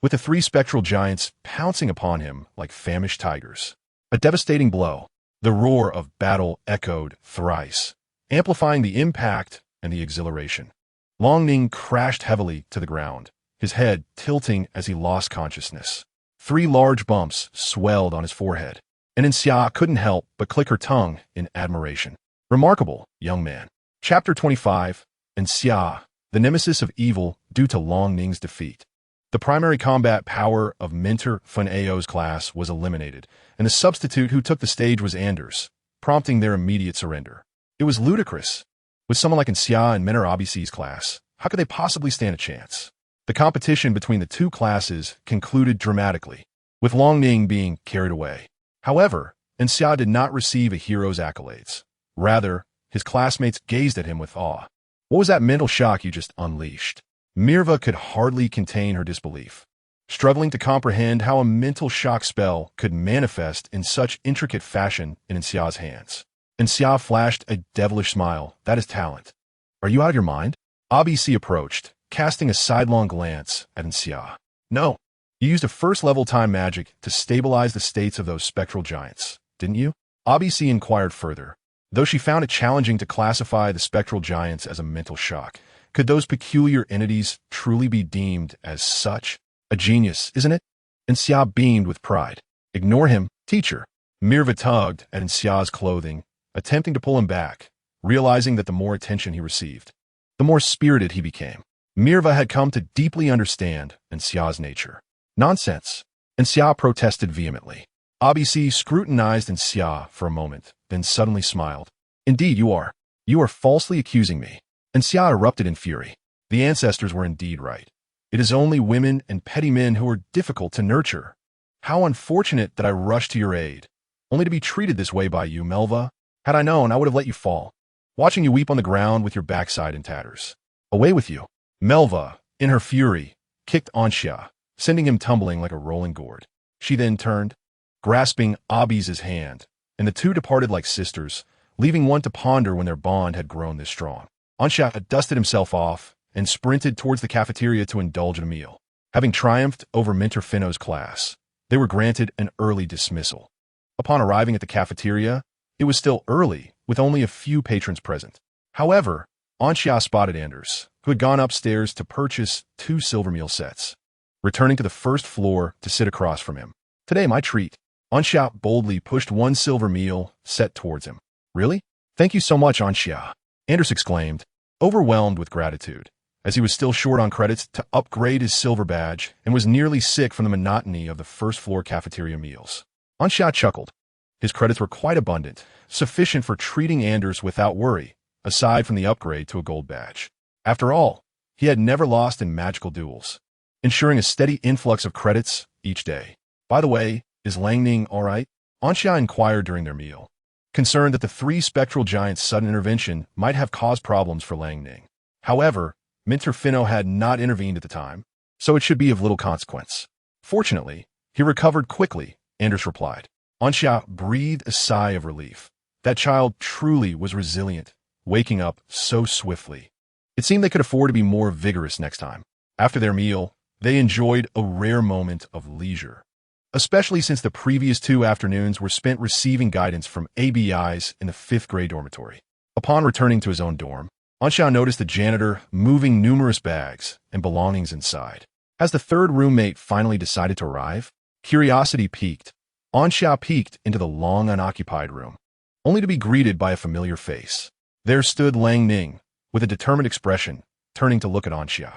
S1: with the 3 spectral giants pouncing upon him like famished tigers. A devastating blow. The roar of battle echoed thrice, amplifying the impact and the exhilaration. Lang Ning crashed heavily to the ground, his head tilting as he lost consciousness. 3 large bumps swelled on his forehead, and Anxia couldn't help but click her tongue in admiration. Remarkable, young man. Chapter 25, Anxia, the nemesis of evil due to Lang Ning's defeat. The primary combat power of Mentor Fun Ao's class was eliminated, and the substitute who took the stage was Anders, prompting their immediate surrender. It was ludicrous. With someone like Anxia and Mentor ABC's class, how could they possibly stand a chance? The competition between the 2 classes concluded dramatically, with Lang Ning being carried away. However, Anxia did not receive a hero's accolades. Rather, his classmates gazed at him with awe. What was that mental shock you just unleashed? Mirva could hardly contain her disbelief, struggling to comprehend how a mental shock spell could manifest in such intricate fashion in Anxia's hands. Anxia flashed a devilish smile. That is talent. Are you out of your mind? ABC approached, casting a sidelong glance at Anxia. No. You used a 1st-level time magic to stabilize the states of those spectral giants, didn't you? ABC inquired further. Though she found it challenging to classify the spectral giants as a mental shock, could those peculiar entities truly be deemed as such? A genius, isn't it? Anxia beamed with pride. Ignore him, teacher. Mirva tugged at Anxia's clothing, attempting to pull him back, realizing that the more attention he received, the more spirited he became. Mirva had come to deeply understand Anxia's nature. Nonsense. Anxia protested vehemently. ABC scrutinized Anxia for a moment, then suddenly smiled. Indeed, you are. You are falsely accusing me. Anxia erupted in fury. The ancestors were indeed right. It is only women and petty men who are difficult to nurture. How unfortunate that I rushed to your aid, only to be treated this way by you, Melva. Had I known, I would have let you fall, watching you weep on the ground with your backside in tatters. Away with you. Melva, in her fury, kicked Anxia, sending him tumbling like a rolling gourd. She then turned, grasping Abiz's hand, and the two departed like sisters, leaving one to ponder when their bond had grown this strong. Ansha dusted himself off and sprinted towards the cafeteria to indulge in a meal. Having triumphed over Mentor Finno's class, they were granted an early dismissal. Upon arriving at the cafeteria, it was still early, with only a few patrons present. However, Ansha spotted Anders, who had gone upstairs to purchase 2 silver meal sets, returning to the first floor to sit across from him. "Today, my treat." Ansha boldly pushed 1 silver meal set towards him. "Really? Thank you so much, Ansha," Anders exclaimed, overwhelmed with gratitude, as he was still short on credits to upgrade his silver badge and was nearly sick from the monotony of the first-floor cafeteria meals. Ansha chuckled. His credits were quite abundant, sufficient for treating Anders without worry, aside from the upgrade to a gold badge. After all, he had never lost in magical duels, ensuring a steady influx of credits each day. "By the way, is Langning all right?" Ansha inquired during their meal, concerned that the 3 spectral giants' sudden intervention might have caused problems for Langning. However, Mentor Finno had not intervened at the time, so it should be of little consequence. "Fortunately, he recovered quickly," Anders replied. Ansha breathed a sigh of relief. That child truly was resilient, waking up so swiftly. It seemed they could afford to be more vigorous next time. After their meal, they enjoyed a rare moment of leisure, especially since the previous 2 afternoons were spent receiving guidance from ABIs in the 5th grade dormitory. Upon returning to his own dorm, Ansha noticed the janitor moving numerous bags and belongings inside. As the 3rd roommate finally decided to arrive, curiosity piqued. Ansha peeked into the long unoccupied room, only to be greeted by a familiar face. There stood Langning, with a determined expression, turning to look at Ansha.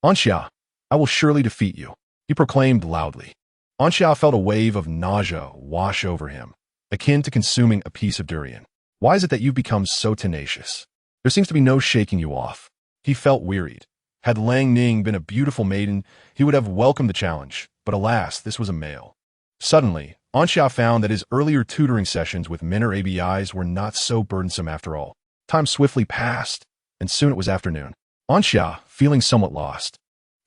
S1: "Ansha, I will surely defeat you," he proclaimed loudly. Ansha felt a wave of nausea wash over him, akin to consuming a piece of durian. "Why is it that you've become so tenacious? There seems to be no shaking you off." He felt wearied. Had Langning been a beautiful maiden, he would have welcomed the challenge, but alas, this was a male. Suddenly, Ansha found that his earlier tutoring sessions with minor ABIs were not so burdensome after all. Time swiftly passed, and soon it was afternoon. Ansha, feeling somewhat lost,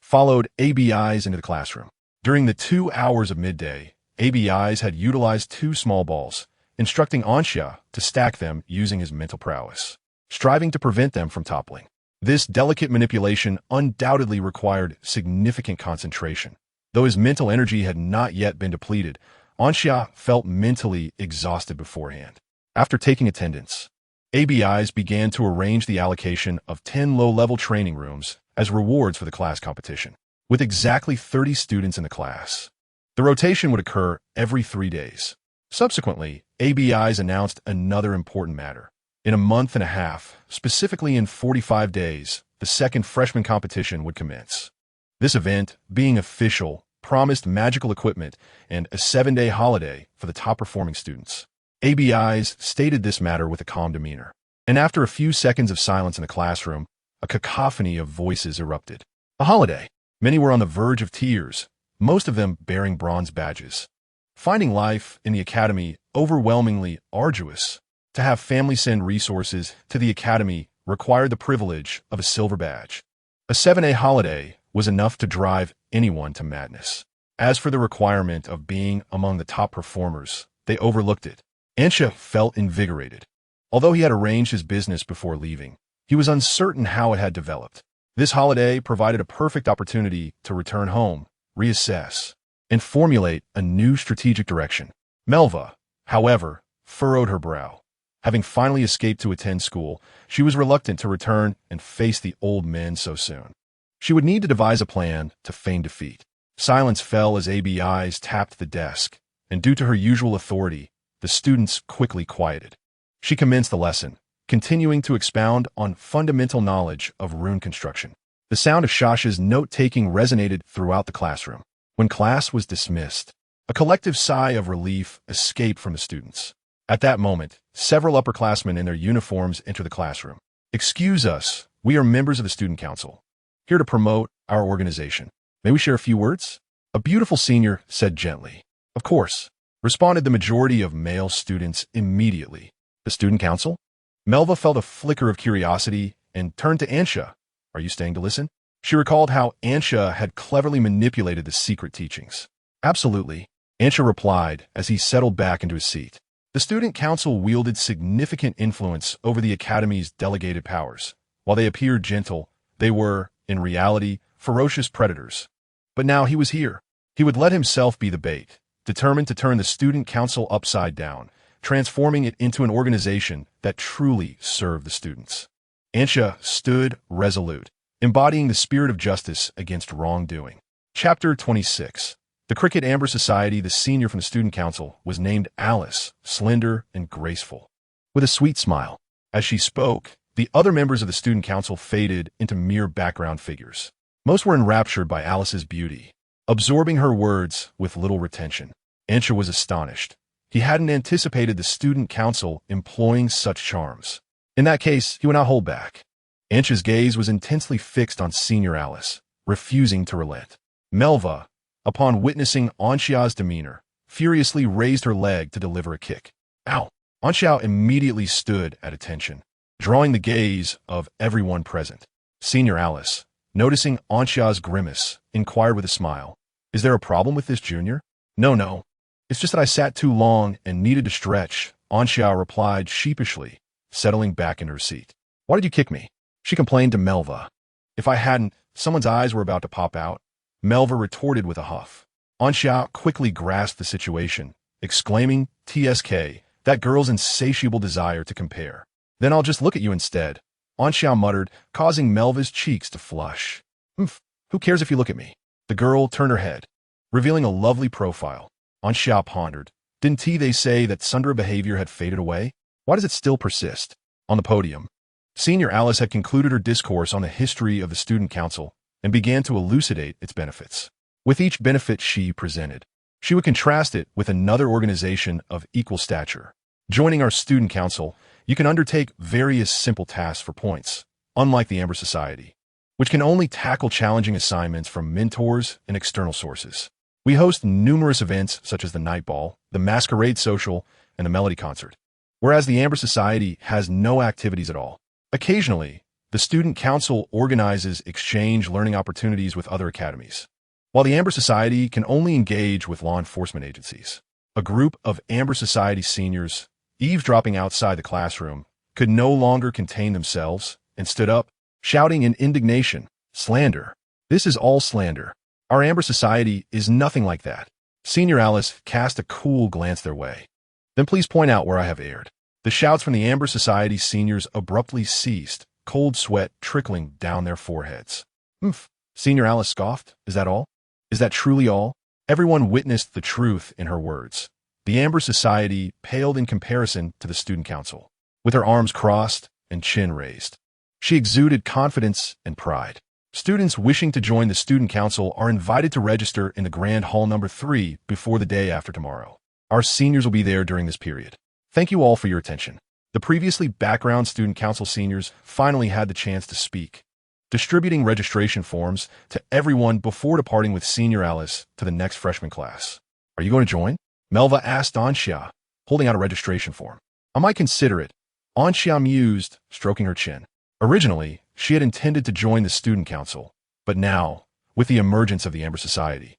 S1: followed ABIs into the classroom. During the 2 hours of midday, ABIs had utilized 2 small balls, instructing Ansha to stack them using his mental prowess, striving to prevent them from toppling. This delicate manipulation undoubtedly required significant concentration. Though his mental energy had not yet been depleted, Ansha felt mentally exhausted beforehand. After taking attendance, ABIs began to arrange the allocation of 10 low-level training rooms as rewards for the class competition. With exactly 30 students in the class, the rotation would occur every 3 days. Subsequently, ABIs announced another important matter. In a month and a half, specifically in 45 days, the 2nd freshman competition would commence. This event, being official, promised magical equipment and a 7-day holiday for the top-performing students. ABIs stated this matter with a calm demeanor, and after a few seconds of silence in the classroom, a cacophony of voices erupted. A holiday. Many were on the verge of tears, most of them bearing bronze badges. Finding life in the academy overwhelmingly arduous, to have family send resources to the academy required the privilege of a silver badge. A 7-day holiday was enough to drive anyone to madness. As for the requirement of being among the top performers, they overlooked it. Ansha felt invigorated. Although he had arranged his business before leaving, he was uncertain how it had developed. This holiday provided a perfect opportunity to return home, reassess, and formulate a new strategic direction. Melva, however, furrowed her brow. Having finally escaped to attend school, she was reluctant to return and face the old men so soon. She would need to devise a plan to feign defeat. Silence fell as ABIs tapped the desk, and due to her usual authority, the students quickly quieted. She commenced the lesson, continuing to expound on fundamental knowledge of rune construction. The sound of Shasha's note-taking resonated throughout the classroom. When class was dismissed, a collective sigh of relief escaped from the students. At that moment, several upperclassmen in their uniforms entered the classroom. "Excuse us, we are members of the student council, here to promote our organization. May we share a few words?" A beautiful senior said gently. "Of course," responded the majority of male students immediately. "The student council?" Melva felt a flicker of curiosity and turned to Ansha. "Are you staying to listen?" She recalled how Ansha had cleverly manipulated the secret teachings. "Absolutely," Ansha replied as he settled back into his seat. The student council wielded significant influence over the academy's delegated powers. While they appeared gentle, they were, in reality, ferocious predators. But now he was here. He would let himself be the bait, determined to turn the student council upside down, transforming it into an organization that truly served the students. Ansha stood resolute, embodying the spirit of justice against wrongdoing. Chapter 26. The Cricket Amber Society, the senior from the student council, was named Alice, slender and graceful. With a sweet smile, as she spoke, the other members of the student council faded into mere background figures. Most were enraptured by Alice's beauty, absorbing her words with little retention. Ansha was astonished. He hadn't anticipated the student council employing such charms. In that case, he would not hold back. Ansha's gaze was intensely fixed on Senior Alice, refusing to relent. Melva, upon witnessing Ansha's demeanor, furiously raised her leg to deliver a kick. Ow! Ansha immediately stood at attention, drawing the gaze of everyone present. Senior Alice, noticing Ansha's grimace, inquired with a smile, "Is there a problem with this, Junior?" No. It's just that I sat too long and needed to stretch," Ansha replied sheepishly, settling back into her seat. "Why did you kick me?" she complained to Melva. "If I hadn't, someone's eyes were about to pop out," Melva retorted with a huff. Ansha quickly grasped the situation, exclaiming, "TSK, that girl's insatiable desire to compare. Then I'll just look at you instead," Ansha muttered, causing Melva's cheeks to flush. Who cares if you look at me?" The girl turned her head, revealing a lovely profile. Ansha pondered. Didn't they say that Sundara behavior had faded away? Why does it still persist? On the podium, Senior Alice had concluded her discourse on the history of the student council and began to elucidate its benefits. With each benefit she presented, she would contrast it with another organization of equal stature. Joining our student council, you can undertake various simple tasks for points, unlike the Amber Society, which can only tackle challenging assignments from mentors and external sources. We host numerous events such as the Night Ball, the Masquerade Social, and the Melody Concert, whereas the Amber Society has no activities at all. Occasionally, the Student Council organizes exchange learning opportunities with other academies, while the Amber Society can only engage with law enforcement agencies. A group of Amber Society seniors, eavesdropping outside the classroom, could no longer contain themselves and stood up, shouting in indignation, "Slander! This is all slander. Our Amber Society is nothing like that." Senior Alice cast a cool glance their way. "Then please point out where I have erred." The shouts from the Amber Society seniors abruptly ceased, cold sweat trickling down their foreheads. Senior Alice scoffed. "Is that all? Is that truly all?" Everyone witnessed the truth in her words. The Amber Society paled in comparison to the Student Council. With her arms crossed and chin raised, she exuded confidence and pride. Students wishing to join the Student Council are invited to register in the Grand Hall number 3 before the day after tomorrow. Our seniors will be there during this period. Thank you all for your attention. The previously background Student Council seniors finally had the chance to speak, distributing registration forms to everyone before departing with Senior Alice to the next freshman class. "Are you going to join?" Melva asked Ansha, holding out a registration form. "I might consider it," Ansha mused, stroking her chin. Originally, she had intended to join the Student Council, but now, with the emergence of the Amber Society,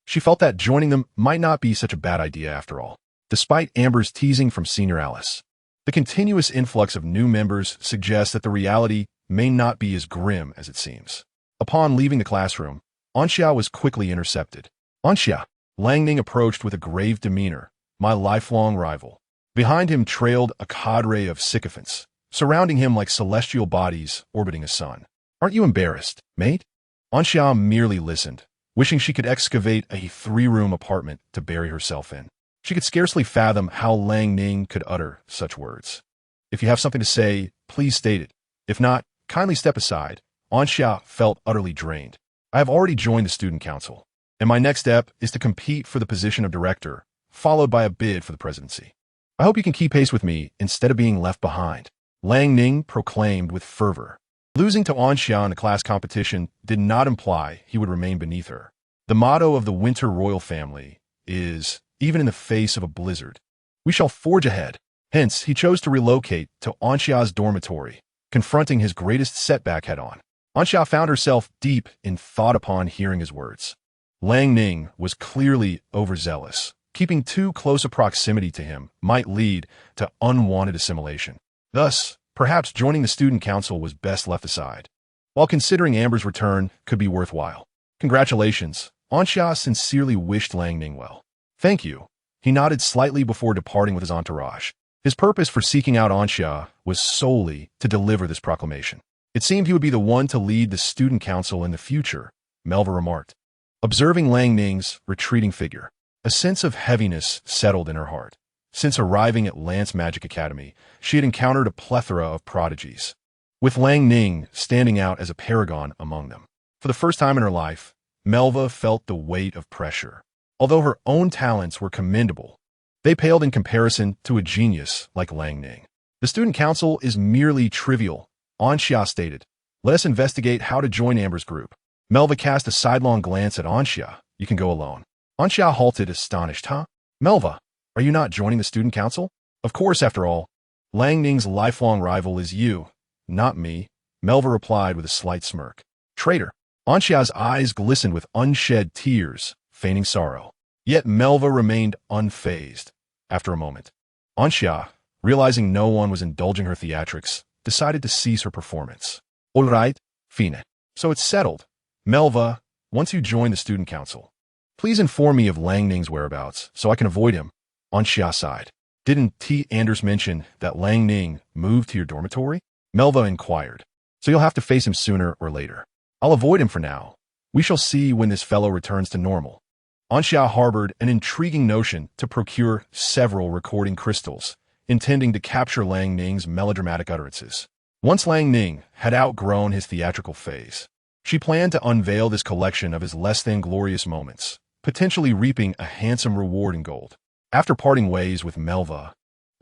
S1: she felt that joining them might not be such a bad idea after all. Despite Amber's teasing from Senior Alice, the continuous influx of new members suggests that the reality may not be as grim as it seems. Upon leaving the classroom, Ansha was quickly intercepted. "Ansha," Langning approached with a grave demeanor, "my lifelong rival." Behind him trailed a cadre of sycophants, surrounding him like celestial bodies orbiting a sun. "Aren't you embarrassed, mate?" Ansha merely listened, wishing she could excavate a 3-room apartment to bury herself in. She could scarcely fathom how Lang Ning could utter such words. "If you have something to say, please state it. If not, kindly step aside." Ansha felt utterly drained. "I have already joined the Student Council, and my next step is to compete for the position of director, followed by a bid for the presidency. I hope you can keep pace with me instead of being left behind," Lang Ning proclaimed with fervor. Losing to Ansha in the class competition did not imply he would remain beneath her. The motto of the Winter Royal family is, even in the face of a blizzard, we shall forge ahead. Hence, he chose to relocate to Ansha's dormitory, confronting his greatest setback head-on. Ansha found herself deep in thought upon hearing his words. Lang Ning was clearly overzealous, Keeping too close a proximity to him might lead to unwanted assimilation. Thus, perhaps joining the student council was best left aside. While considering Amber's return could be worthwhile. Congratulations, Anxia sincerely wished Lang Ning well. Thank you. He nodded slightly before departing with his entourage. His purpose for seeking out Anxia was solely to deliver this proclamation. It seemed he would be the one to lead the student council in the future, Melva remarked. Observing Lang Ning's retreating figure, a sense of heaviness settled in her heart. Since arriving at Lance Magic Academy, she had encountered a plethora of prodigies, with Lang Ning standing out as a paragon among them. For the first time in her life, Melva felt the weight of pressure. Although her own talents were commendable, they paled in comparison to a genius like Lang Ning. The student council is merely trivial, Anxia stated. Let us investigate how to join Amber's group. Melva cast a sidelong glance at Anxia. You can go alone. Anxia halted, astonished. Huh? Melva, are you not joining the student council? Of course, after all. Lang Ning's lifelong rival is you, not me, Melva replied with a slight smirk. Traitor. Anxia's eyes glistened with unshed tears, feigning sorrow. Yet Melva remained unfazed. After a moment, Anxia, realizing no one was indulging her theatrics, decided to cease her performance. All right, fine. So it's settled. Melva, once you join the student council, please inform me of Lang Ning's whereabouts so I can avoid him. Anxia sighed. Didn't T. Anders mention that Lang Ning moved to your dormitory? Melva inquired. So you'll have to face him sooner or later. I'll avoid him for now. We shall see when this fellow returns to normal. Anxia harbored an intriguing notion to procure several recording crystals, intending to capture Lang Ning's melodramatic utterances. Once Lang Ning had outgrown his theatrical phase, she planned to unveil this collection of his less-than-glorious moments, potentially reaping a handsome reward in gold. After parting ways with Melva,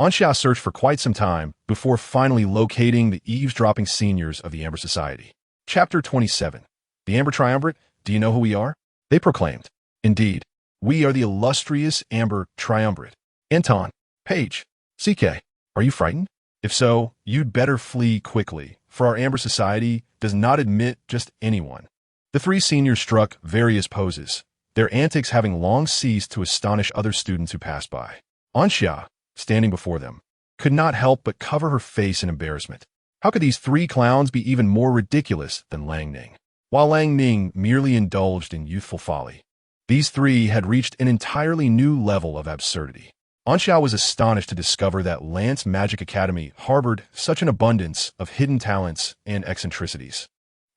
S1: Anxia searched for quite some time before finally locating the eavesdropping seniors of the Amber Society. Chapter 27. The Amber Triumvirate, do you know who we are? They proclaimed. Indeed, we are the illustrious Amber Triumvirate. Anton, Paige, CK, are you frightened? If so, you'd better flee quickly, for our Amber Society does not admit just anyone. The three seniors struck various poses, their antics having long ceased to astonish other students who passed by. Anxia, standing before them, could not help but cover her face in embarrassment. How could these three clowns be even more ridiculous than Lang Ning? While Lang Ning merely indulged in youthful folly, these three had reached an entirely new level of absurdity. Anxia was astonished to discover that Lance Magic Academy harbored such an abundance of hidden talents and eccentricities.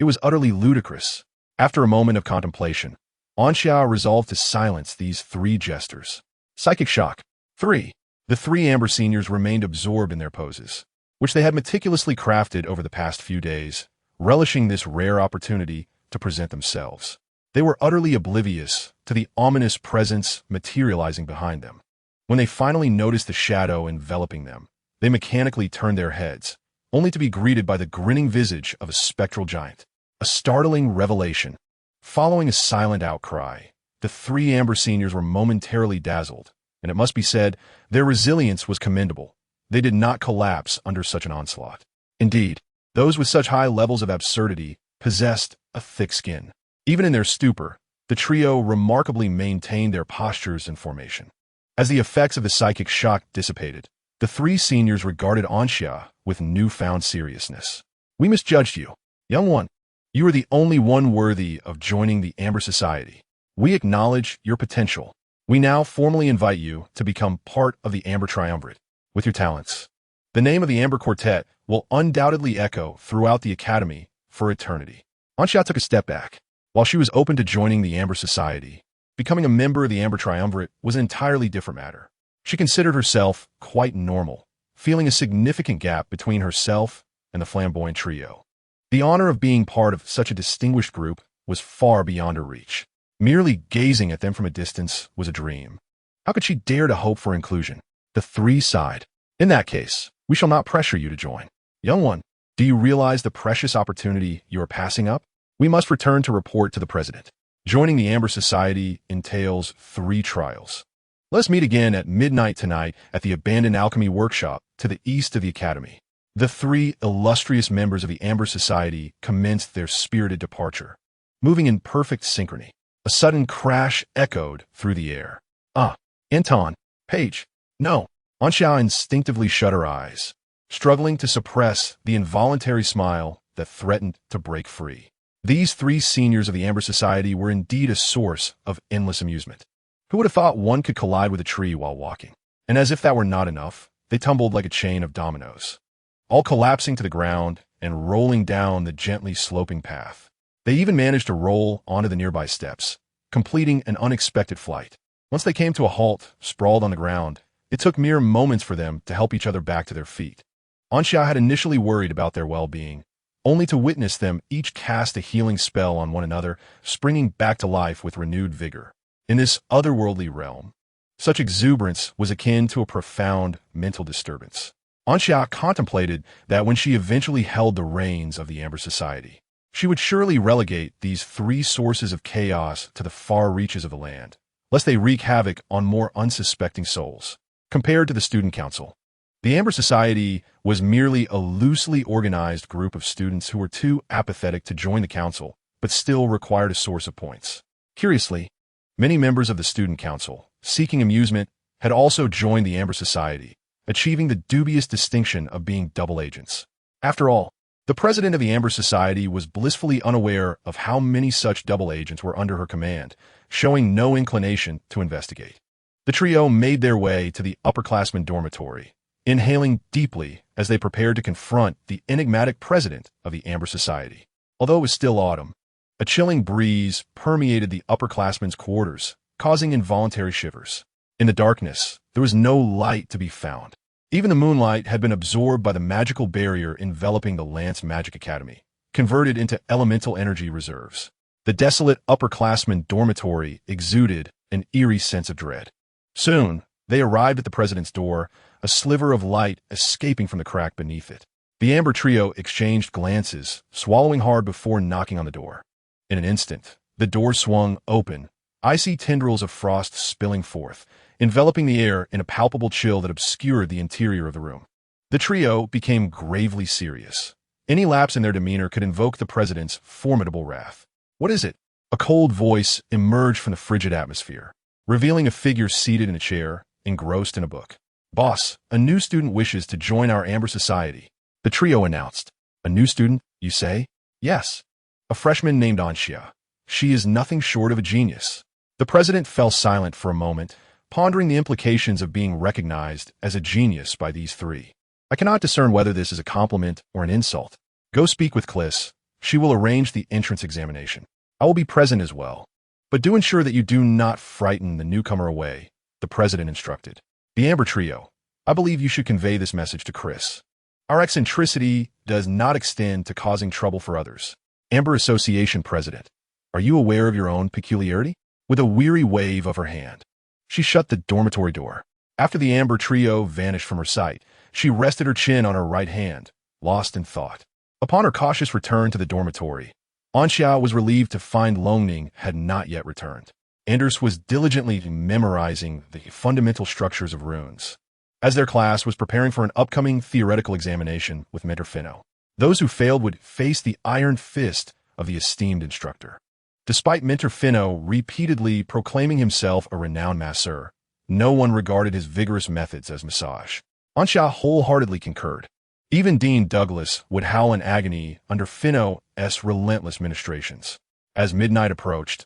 S1: It was utterly ludicrous. After a moment of contemplation, Anxia resolved to silence these three jesters. Psychic shock. 3. The three Amber seniors remained absorbed in their poses, which they had meticulously crafted over the past few days, relishing this rare opportunity to present themselves. They were utterly oblivious to the ominous presence materializing behind them. When they finally noticed the shadow enveloping them, they mechanically turned their heads, only to be greeted by the grinning visage of a spectral giant. A startling revelation. Following a silent outcry, the three Amber seniors were momentarily dazzled, and it must be said, their resilience was commendable. They did not collapse under such an onslaught. Indeed, those with such high levels of absurdity possessed a thick skin. Even in their stupor, the trio remarkably maintained their postures and formation. As the effects of the psychic shock dissipated, the three seniors regarded Anxia with newfound seriousness. We misjudged you, young one. You are the only one worthy of joining the Amber Society. We acknowledge your potential. We now formally invite you to become part of the Amber Triumvirate. With your talents, the name of the Amber Quartet will undoubtedly echo throughout the Academy for eternity. Anxia took a step back. While she was open to joining the Amber Society, becoming a member of the Amber Triumvirate was an entirely different matter. She considered herself quite normal, feeling a significant gap between herself and the flamboyant trio. The honor of being part of such a distinguished group was far beyond her reach. Merely gazing at them from a distance was a dream. How could she dare to hope for inclusion? The three sighed. In that case, we shall not pressure you to join. Young one, do you realize the precious opportunity you are passing up? We must return to report to the president. Joining the Amber Society entails 3 trials. Let us meet again at midnight tonight at the abandoned alchemy workshop to the east of the Academy. The 3 illustrious members of the Amber Society commenced their spirited departure, moving in perfect synchrony. A sudden crash echoed through the air. Ah, Anton, Paige, no. Anxia instinctively shut her eyes, struggling to suppress the involuntary smile that threatened to break free. These three seniors of the Amber Society were indeed a source of endless amusement. Who would have thought one could collide with a tree while walking? And as if that were not enough, they tumbled like a chain of dominoes, all collapsing to the ground and rolling down the gently sloping path. They even managed to roll onto the nearby steps, completing an unexpected flight. Once they came to a halt, sprawled on the ground, it took mere moments for them to help each other back to their feet. Anxia had initially worried about their well-being, only to witness them each cast a healing spell on one another, springing back to life with renewed vigor. In this otherworldly realm, such exuberance was akin to a profound mental disturbance. Anxia contemplated that when she eventually held the reins of the Amber Society, she would surely relegate these three sources of chaos to the far reaches of the land, lest they wreak havoc on more unsuspecting souls. Compared to the Student Council, the Amber Society was merely a loosely organized group of students who were too apathetic to join the council, but still required a source of points. Curiously, many members of the Student Council, seeking amusement, had also joined the Amber Society, achieving the dubious distinction of being double agents. After all, the president of the Amber Society was blissfully unaware of how many such double agents were under her command, showing no inclination to investigate. The trio made their way to the upperclassmen dormitory, inhaling deeply as they prepared to confront the enigmatic president of the Amber Society. Although it was still autumn, a chilling breeze permeated the upperclassmen's quarters, causing involuntary shivers. In the darkness, there was no light to be found. Even the moonlight had been absorbed by the magical barrier enveloping the Lance Magic Academy, converted into elemental energy reserves. The desolate upperclassmen dormitory exuded an eerie sense of dread. Soon, they arrived at the president's door, a sliver of light escaping from the crack beneath it. The Amber trio exchanged glances, swallowing hard before knocking on the door. In an instant, the door swung open, icy tendrils of frost spilling forth, enveloping the air in a palpable chill that obscured the interior of the room. The trio became gravely serious. Any lapse in their demeanor could invoke the president's formidable wrath. "What is it?" A cold voice emerged from the frigid atmosphere, revealing a figure seated in a chair, engrossed in a book. "Boss, a new student wishes to join our Amber Society," the trio announced. "A new student, you say?" "Yes. A freshman named Anxia. She is nothing short of a genius." The president fell silent for a moment, pondering the implications of being recognized as a genius by these three. "I cannot discern whether this is a compliment or an insult. Go speak with Kliss. She will arrange the entrance examination. I will be present as well. But do ensure that you do not frighten the newcomer away," the president instructed. "The Amber Trio, I believe you should convey this message to Chris. Our eccentricity does not extend to causing trouble for others." Amber Association President, "Are you aware of your own peculiarity?" With a weary wave of her hand, she shut the dormitory door. After the Amber Trio vanished from her sight, she rested her chin on her right hand, lost in thought. Upon her cautious return to the dormitory, Anxia was relieved to find Longning had not yet returned. Anders was diligently memorizing the fundamental structures of runes, as their class was preparing for an upcoming theoretical examination with Meteor. Those who failed would face the iron fist of the esteemed instructor. Despite Meteor repeatedly proclaiming himself a renowned masseur, no one regarded his vigorous methods as massage. Anxia wholeheartedly concurred. Even Dean Douglas would howl in agony under Finno's relentless ministrations. As midnight approached,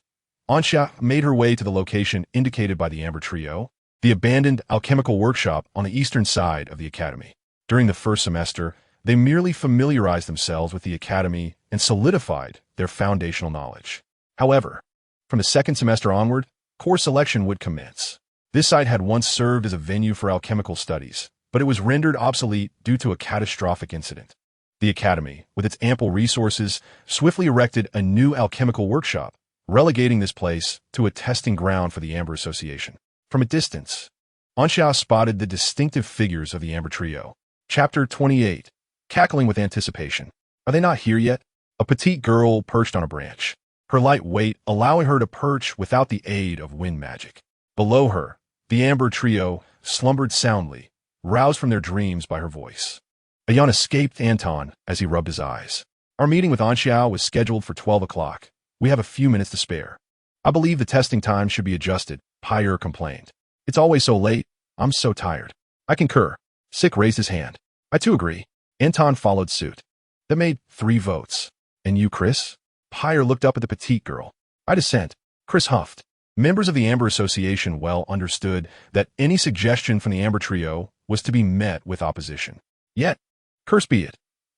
S1: Anxia made her way to the location indicated by the Amber Trio, the abandoned alchemical workshop on the eastern side of the academy. During the first semester, they merely familiarized themselves with the academy and solidified their foundational knowledge. However, from the second semester onward, course selection would commence. This site had once served as a venue for alchemical studies, but it was rendered obsolete due to a catastrophic incident. The academy, with its ample resources, swiftly erected a new alchemical workshop, relegating this place to a testing ground for the Amber Association. From a distance, Anxia spotted the distinctive figures of the Amber Trio. Chapter 28. Cackling with anticipation. Are they not here yet? A petite girl perched on a branch, her light weight allowing her to perch without the aid of wind magic. Below her, the Amber Trio slumbered soundly, roused from their dreams by her voice. A yawn escaped Anton as he rubbed his eyes. "Our meeting with Anxia was scheduled for 12 o'clock. We have a few minutes to spare." "I believe the testing time should be adjusted," Pyre complained. It's always so late. I'm so tired. I concur. Sick raised his hand. I too agree. Anton followed suit. That made 3 votes. And you, Chris? Pyre looked up at the petite girl. I dissent. Chris huffed. Members of the Amber Association well understood that any suggestion from the Amber Trio was to be met with opposition. Yet, curse be it,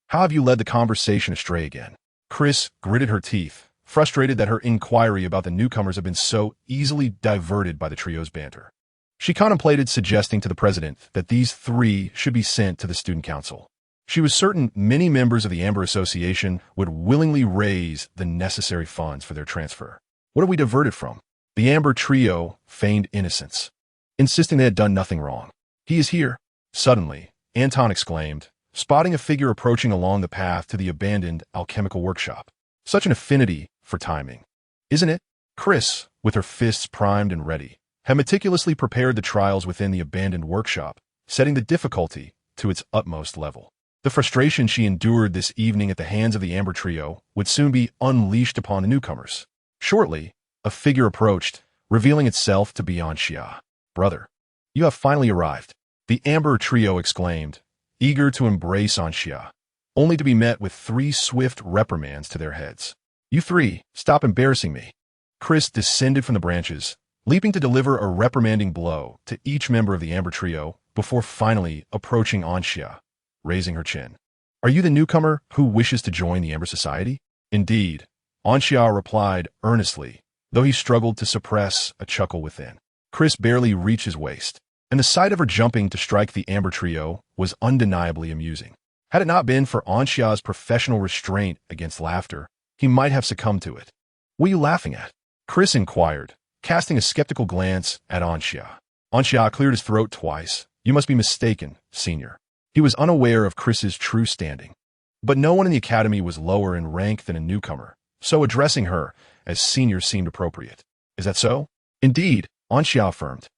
S1: how have you led the conversation astray again? Chris gritted her teeth, frustrated that her inquiry about the newcomers had been so easily diverted by the trio's banter. She contemplated suggesting to the president that these 3 should be sent to the student council. She was certain many members of the Amber Association would willingly raise the necessary funds for their transfer. What are we diverted from? The Amber Trio feigned innocence, insisting they had done nothing wrong. He is here. Suddenly, Anton exclaimed, spotting a figure approaching along the path to the abandoned alchemical workshop. Such an affinity for timing. Isn't it? Chris, with her fists primed and ready, had meticulously prepared the trials within the abandoned workshop, setting the difficulty to its utmost level. The frustration she endured this evening at the hands of the Amber Trio would soon be unleashed upon the newcomers. Shortly, a figure approached, revealing itself to be Anxia. Brother, you have finally arrived. The Amber Trio exclaimed, eager to embrace Anxia, only to be met with 3 swift reprimands to their heads. You 3, stop embarrassing me. Chris descended from the branches, leaping to deliver a reprimanding blow to each member of the Amber Trio before finally approaching Anxia, raising her chin. Are you the newcomer who wishes to join the Amber Society? Indeed, Anxia replied earnestly, though he struggled to suppress a chuckle within. Chris barely reached his waist, and the sight of her jumping to strike the Amber Trio was undeniably amusing. Had it not been for Anxia's professional restraint against laughter, he might have succumbed to it. What are you laughing at? Chris inquired, casting a skeptical glance at Anxia. Anxia cleared his throat twice. You must be mistaken, senior. He was unaware of Chris's true standing. But no one in the academy was lower in rank than a newcomer, so addressing her as senior seemed appropriate. Is that so? Indeed, Anxia affirmed,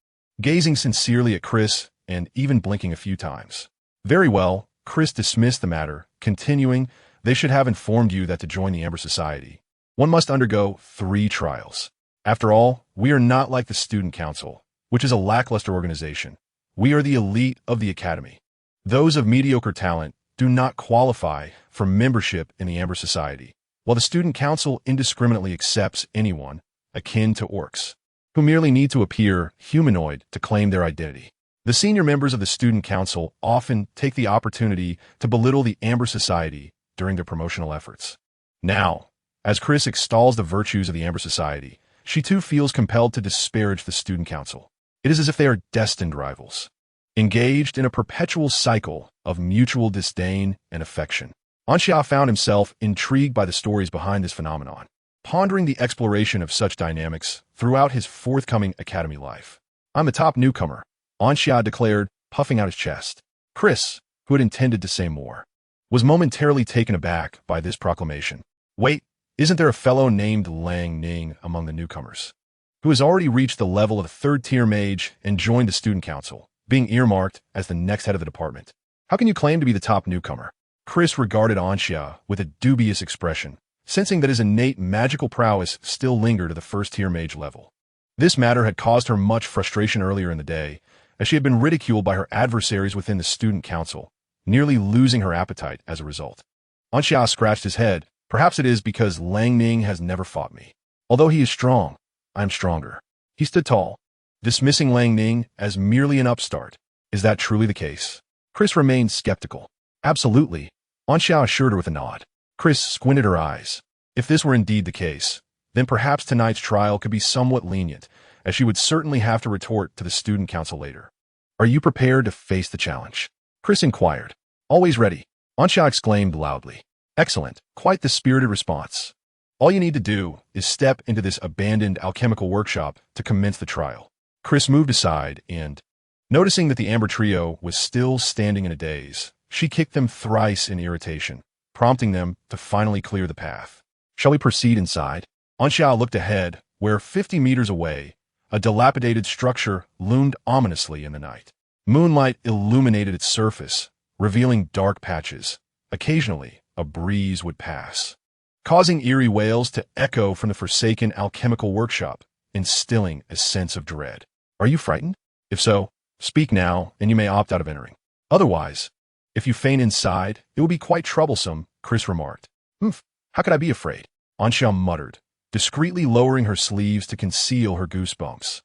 S1: gazing sincerely at Chris and even blinking a few times. Very well, Chris dismissed the matter, continuing, they should have informed you that to join the Amber Society, one must undergo 3 trials. After all, we are not like the Student Council, which is a lackluster organization. We are the elite of the academy. Those of mediocre talent do not qualify for membership in the Amber Society, while the Student Council indiscriminately accepts anyone akin to orcs, who merely need to appear humanoid to claim their identity. The senior members of the Student Council often take the opportunity to belittle the Amber Society during their promotional efforts. Now, as Chris extols the virtues of the Amber Society, she too feels compelled to disparage the Student Council. It is as if they are destined rivals, engaged in a perpetual cycle of mutual disdain and affection. Anxia found himself intrigued by the stories behind this phenomenon, pondering the exploration of such dynamics throughout his forthcoming academy life. I'm the top newcomer, Anxia declared, puffing out his chest. Chris, who had intended to say more, was momentarily taken aback by this proclamation. Wait, isn't there a fellow named Lang Ning among the newcomers, who has already reached the level of a 3rd-tier mage and joined the Student Council, being earmarked as the next head of the department? How can you claim to be the top newcomer? Chris regarded Anxia with a dubious expression, sensing that his innate magical prowess still lingered at the 1st-tier mage level. This matter had caused her much frustration earlier in the day, as she had been ridiculed by her adversaries within the Student Council, nearly losing her appetite as a result. Anxia scratched his head. Perhaps it is because Lang Ning has never fought me. Although he is strong, I am stronger. He stood tall, dismissing Lang Ning as merely an upstart. Is that truly the case? Chris remained skeptical. Absolutely, Anxia assured her with a nod. Chris squinted her eyes. If this were indeed the case, then perhaps tonight's trial could be somewhat lenient, as she would certainly have to retort to the Student Council later. Are you prepared to face the challenge? Chris inquired. Always ready, Anxia exclaimed loudly. Excellent, quite the spirited response. All you need to do is step into this abandoned alchemical workshop to commence the trial. Chris moved aside and, noticing that the Amber Trio was still standing in a daze, she kicked them thrice in irritation, prompting them to finally clear the path. Shall we proceed inside? Anxia looked ahead, where 50 meters away, a dilapidated structure loomed ominously in the night. Moonlight illuminated its surface, revealing dark patches. Occasionally, a breeze would pass, causing eerie wails to echo from the forsaken alchemical workshop, instilling a sense of dread. Are you frightened? If so, speak now, and you may opt out of entering. Otherwise, if you faint inside, it will be quite troublesome, Chris remarked. Humph, how could I be afraid? Anxia muttered, discreetly lowering her sleeves to conceal her goosebumps.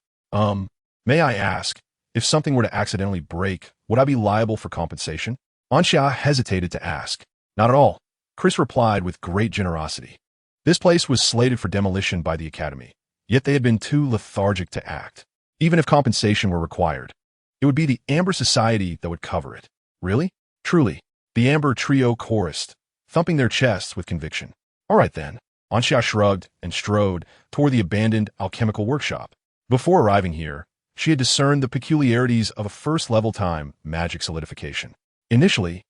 S1: May I ask, if something were to accidentally break, would I be liable for compensation? Anxia hesitated to ask. Not at all, Chris replied with great generosity. This place was slated for demolition by the Academy, yet they had been too lethargic to act. Even if compensation were required, it would be the Amber Society that would cover it. Really? Truly, the Amber Trio chorused, thumping their chests with conviction. All right then. Anxia shrugged and strode toward the abandoned alchemical workshop. Before arriving here, she had discerned the peculiarities of a first-level time magic solidification. Initially,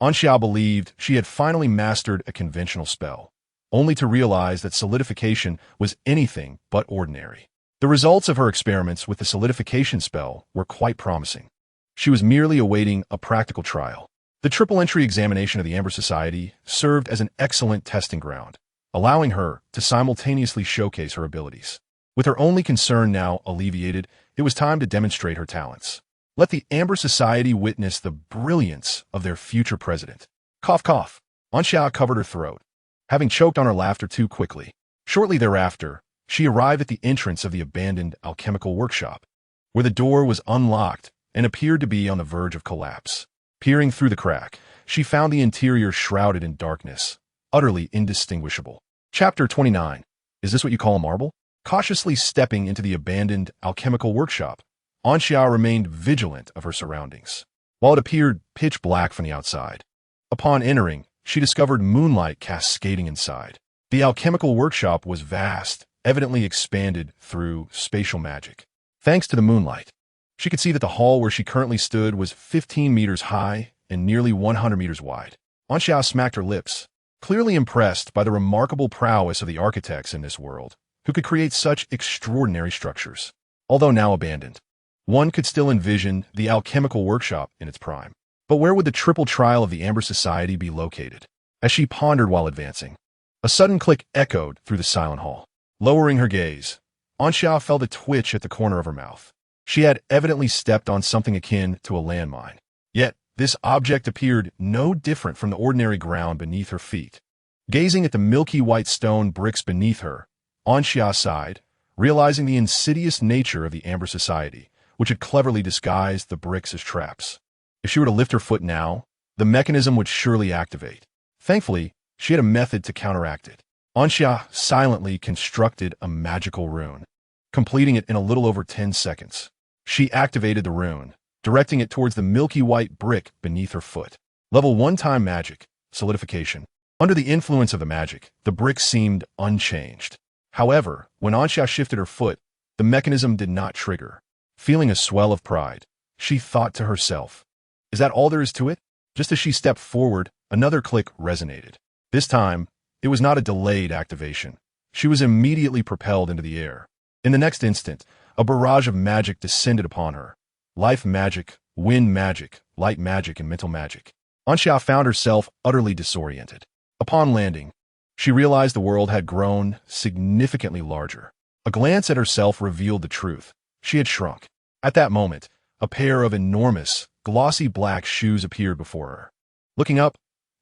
S1: Anxia believed she had finally mastered a conventional spell, only to realize that solidification was anything but ordinary. The results of her experiments with the solidification spell were quite promising. She was merely awaiting a practical trial. The triple-entry examination of the Amber Society served as an excellent testing ground, allowing her to simultaneously showcase her abilities. With her only concern now alleviated, it was time to demonstrate her talents. Let the Amber Society witness the brilliance of their future president. Cough, cough. Anxia covered her throat, having choked on her laughter too quickly. Shortly thereafter, she arrived at the entrance of the abandoned alchemical workshop, where the door was unlocked and appeared to be on the verge of collapse. Peering through the crack, she found the interior shrouded in darkness, utterly indistinguishable. Chapter 29. Is this what you call a marble? Cautiously stepping into the abandoned alchemical workshop, Anxia remained vigilant of her surroundings, while it appeared pitch black from the outside. Upon entering, she discovered moonlight cascading inside. The alchemical workshop was vast, evidently expanded through spatial magic. Thanks to the moonlight, she could see that the hall where she currently stood was 15 meters high and nearly 100 meters wide. Anxia smacked her lips, clearly impressed by the remarkable prowess of the architects in this world, who could create such extraordinary structures. Although now abandoned, one could still envision the alchemical workshop in its prime. But where would the triple trial of the Amber Society be located? As she pondered while advancing, a sudden click echoed through the silent hall. Lowering her gaze, Anxia felt a twitch at the corner of her mouth. She had evidently stepped on something akin to a landmine. Yet, this object appeared no different from the ordinary ground beneath her feet. Gazing at the milky white stone bricks beneath her, Anxia sighed, realizing the insidious nature of the Amber Society, which had cleverly disguised the bricks as traps. If she were to lift her foot now, the mechanism would surely activate. Thankfully, she had a method to counteract it. Anxia silently constructed a magical rune, completing it in a little over 10 seconds. She activated the rune, directing it towards the milky white brick beneath her foot. Level 1 time magic, solidification. Under the influence of the magic, the brick seemed unchanged. However, when Anxia shifted her foot, the mechanism did not trigger. Feeling a swell of pride, she thought to herself, "Is that all there is to it?" Just as she stepped forward, another click resonated. This time, it was not a delayed activation. She was immediately propelled into the air. In the next instant, a barrage of magic descended upon her. Life magic, wind magic, light magic, and mental magic. Anxia found herself utterly disoriented. Upon landing, she realized the world had grown significantly larger. A glance at herself revealed the truth. She had shrunk. At that moment, a pair of enormous, glossy black shoes appeared before her. Looking up,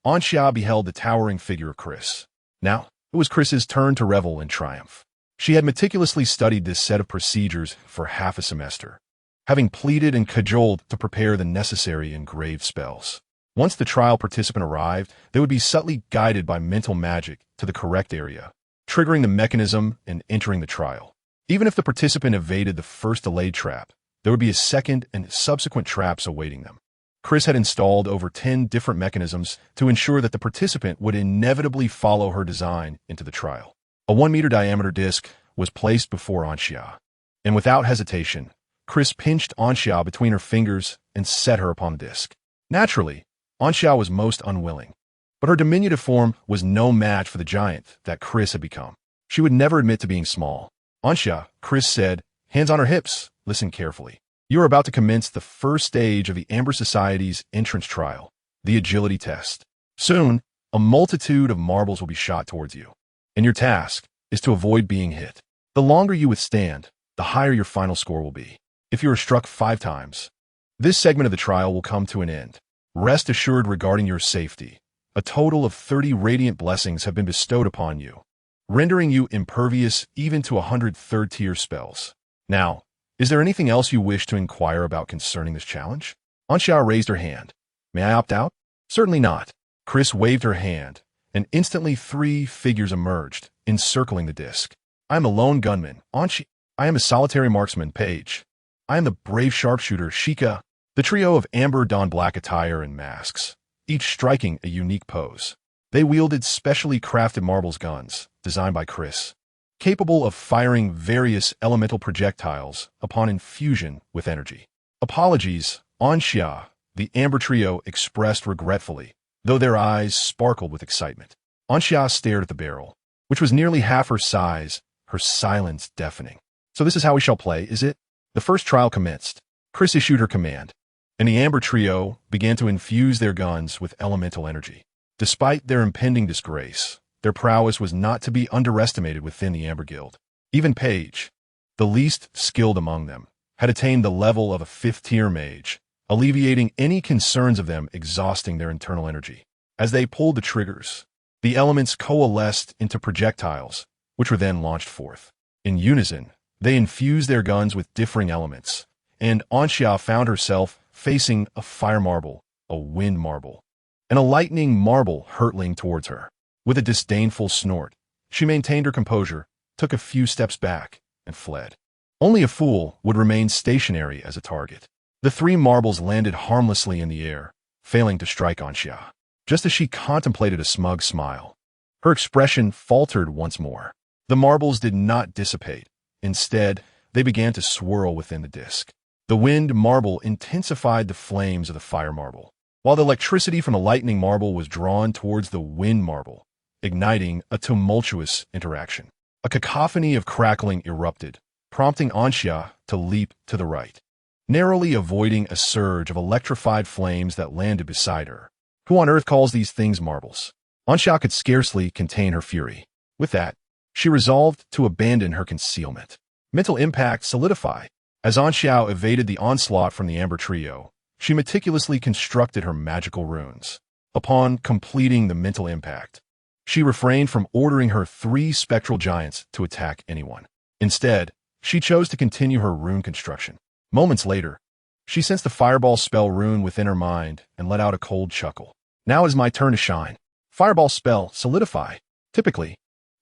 S1: Anxia beheld the towering figure of Chris. Now, it was Chris's turn to revel in triumph. She had meticulously studied this set of procedures for half a semester, having pleaded and cajoled to prepare the necessary engraved spells. Once the trial participant arrived, they would be subtly guided by mental magic to the correct area, triggering the mechanism and entering the trial. Even if the participant evaded the first delayed trap, there would be a second and subsequent traps awaiting them. Chris had installed over 10 different mechanisms to ensure that the participant would inevitably follow her design into the trial. A 1-meter diameter disc was placed before Anxia, and without hesitation, Chris pinched Anxia between her fingers and set her upon the disc. Naturally, Anxia was most unwilling, but her diminutive form was no match for the giant that Chris had become. She would never admit to being small. "Anxia," Chris said, hands on her hips, "listen carefully. You are about to commence the first stage of the Amber Society's entrance trial, the agility test. Soon, a multitude of marbles will be shot towards you, and your task is to avoid being hit. The longer you withstand, the higher your final score will be. if you are struck 5 times. This segment of the trial will come to an end. Rest assured regarding your safety. A total of 30 radiant blessings have been bestowed upon you, rendering you impervious even to 100 third-tier spells. Now, is there anything else you wish to inquire about concerning this challenge? Anxia raised her hand. May I opt out? Certainly not. Chris waved her hand, and instantly 3 figures emerged, encircling the disc. I am a lone gunman, Anxia. I am a solitary marksman, Paige. I am the brave sharpshooter, Sheikah. The trio of amber donned black attire and masks, each striking a unique pose. They wielded specially crafted marbles guns, designed by Chris, capable of firing various elemental projectiles upon infusion with energy. Apologies, Anxia, the amber trio expressed regretfully, though their eyes sparkled with excitement. Anxia stared at the barrel, which was nearly half her size, her silence deafening. So this is how we shall play, is it? The first trial commenced. Chris issued her command, and the amber trio began to infuse their guns with elemental energy. Despite their impending disgrace, their prowess was not to be underestimated within the Amber Guild. Even Paige, the least skilled among them, had attained the level of a 5th-tier mage, alleviating any concerns of them exhausting their internal energy. As they pulled the triggers, the elements coalesced into projectiles, which were then launched forth. In unison, they infused their guns with differing elements, and Anxia found herself facing a fire marble, a wind marble, and a lightning marble hurtling towards her. With a disdainful snort, she maintained her composure, took a few steps back, and fled. Only a fool would remain stationary as a target. The 3 marbles landed harmlessly in the air, failing to strike Anxia. Just as she contemplated a smug smile, her expression faltered once more. The marbles did not dissipate. Instead, they began to swirl within the disc. The wind marble intensified the flames of the fire marble, while the electricity from the lightning marble was drawn towards the wind marble, igniting a tumultuous interaction. A cacophony of crackling erupted, prompting Anxia to leap to the right, narrowly avoiding a surge of electrified flames that landed beside her. Who on earth calls these things marbles? Anxia could scarcely contain her fury. With that, she resolved to abandon her concealment. Mental impact solidify. As Anxia evaded the onslaught from the Amber Trio, she meticulously constructed her magical runes. Upon completing the mental impact, she refrained from ordering her 3 spectral giants to attack anyone. Instead, she chose to continue her rune construction. Moments later, she sensed the fireball spell rune within her mind and let out a cold chuckle. Now is my turn to shine. Fireball spell, solidify. Typically,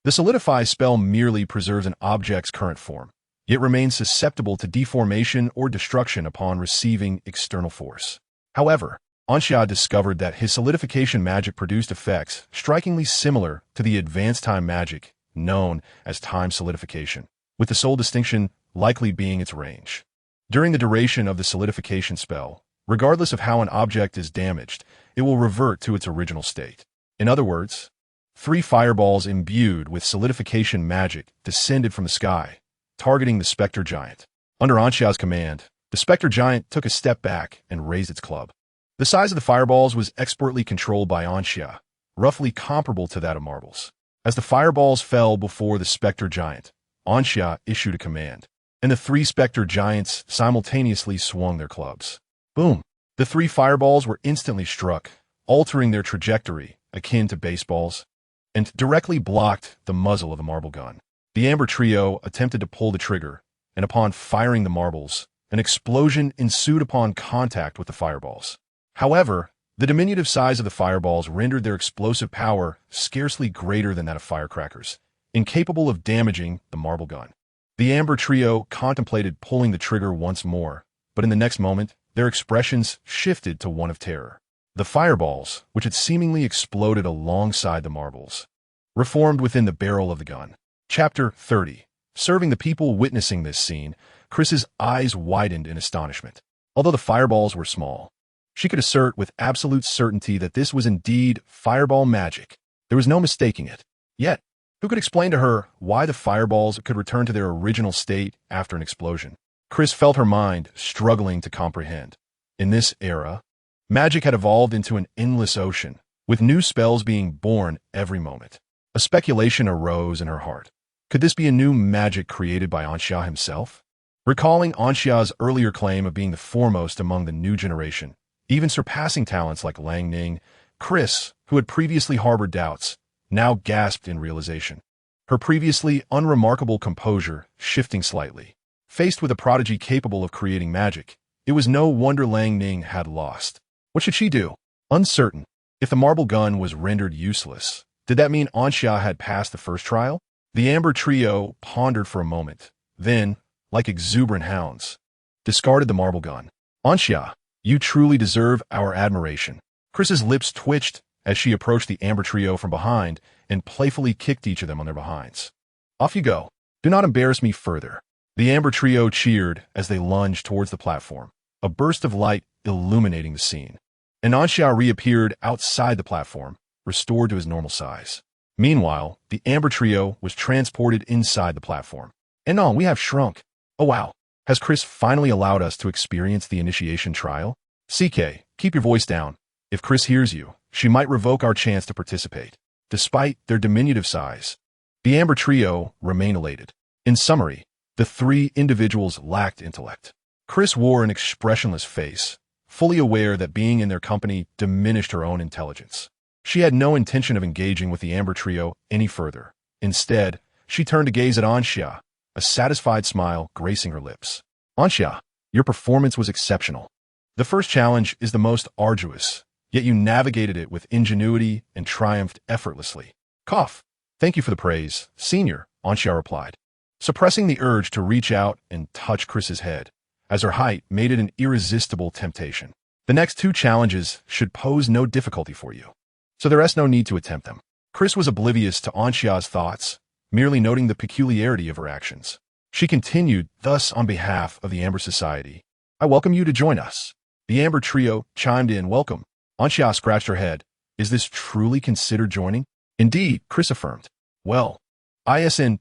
S1: the solidify spell merely preserves an object's current form, yet remains susceptible to deformation or destruction upon receiving external force. However, Anxia discovered that his solidification magic produced effects strikingly similar to the advanced time magic known as time solidification, with the sole distinction likely being its range. During the duration of the solidification spell, regardless of how an object is damaged, it will revert to its original state. In other words, 3 fireballs imbued with solidification magic descended from the sky, targeting the Spectre Giant. Under Anxia's command, the Spectre Giant took a step back and raised its club. The size of the fireballs was expertly controlled by Anxia, roughly comparable to that of marbles. As the fireballs fell before the Spectre Giant, Anxia issued a command, and the 3 Spectre Giants simultaneously swung their clubs. Boom! The 3 fireballs were instantly struck, altering their trajectory, akin to baseballs, and directly blocked the muzzle of the marble gun. The Amber Trio attempted to pull the trigger, and upon firing the marbles, an explosion ensued upon contact with the fireballs. However, the diminutive size of the fireballs rendered their explosive power scarcely greater than that of firecrackers, incapable of damaging the marble gun. The Amber Trio contemplated pulling the trigger once more, but in the next moment, their expressions shifted to one of terror. The fireballs, which had seemingly exploded alongside the marbles, reformed within the barrel of the gun. Chapter 30. Serving the people witnessing this scene, Chris's eyes widened in astonishment. Although the fireballs were small, she could assert with absolute certainty that this was indeed fireball magic. There was no mistaking it. Yet, who could explain to her why the fireballs could return to their original state after an explosion? Chris felt her mind struggling to comprehend. In this era, magic had evolved into an endless ocean, with new spells being born every moment. A speculation arose in her heart. Could this be a new magic created by Anxia himself? Recalling Anxia's earlier claim of being the foremost among the new generation, even surpassing talents like Lang Ning, Chris, who had previously harbored doubts, now gasped in realization. Her previously unremarkable composure shifting slightly. Faced with a prodigy capable of creating magic, it was no wonder Lang Ning had lost. What should she do? Uncertain. If the marble gun was rendered useless, did that mean Anxia had passed the first trial? The Amber Trio pondered for a moment, then, like exuberant hounds, discarded the marble gun. Anxia, you truly deserve our admiration. Chris's lips twitched as she approached the Amber Trio from behind and playfully kicked each of them on their behinds. Off you go. Do not embarrass me further. The Amber Trio cheered as they lunged towards the platform, a burst of light illuminating the scene. And Anxia reappeared outside the platform, restored to his normal size. Meanwhile, the Amber Trio was transported inside the platform. And on, we have shrunk. Oh wow, has Chris finally allowed us to experience the initiation trial? CK, keep your voice down. If Chris hears you, she might revoke our chance to participate. Despite their diminutive size, the Amber Trio remained elated. In summary, the three individuals lacked intellect. Chris wore an expressionless face, fully aware that being in their company diminished her own intelligence. She had no intention of engaging with the Amber Trio any further. Instead, she turned to gaze at Anxia, a satisfied smile gracing her lips. Anxia, your performance was exceptional. The first challenge is the most arduous, yet you navigated it with ingenuity and triumphed effortlessly. Cough. Thank you for the praise, Senior, Anxia replied, suppressing the urge to reach out and touch Chris's head, as her height made it an irresistible temptation. The next two challenges should pose no difficulty for you, so there is no need to attempt them. Chris was oblivious to Anxia's thoughts, merely noting the peculiarity of her actions. She continued, thus on behalf of the Amber Society, I welcome you to join us. The Amber Trio chimed in, welcome. Anxia scratched her head. Is this truly considered joining? Indeed, Chris affirmed. Well, isn't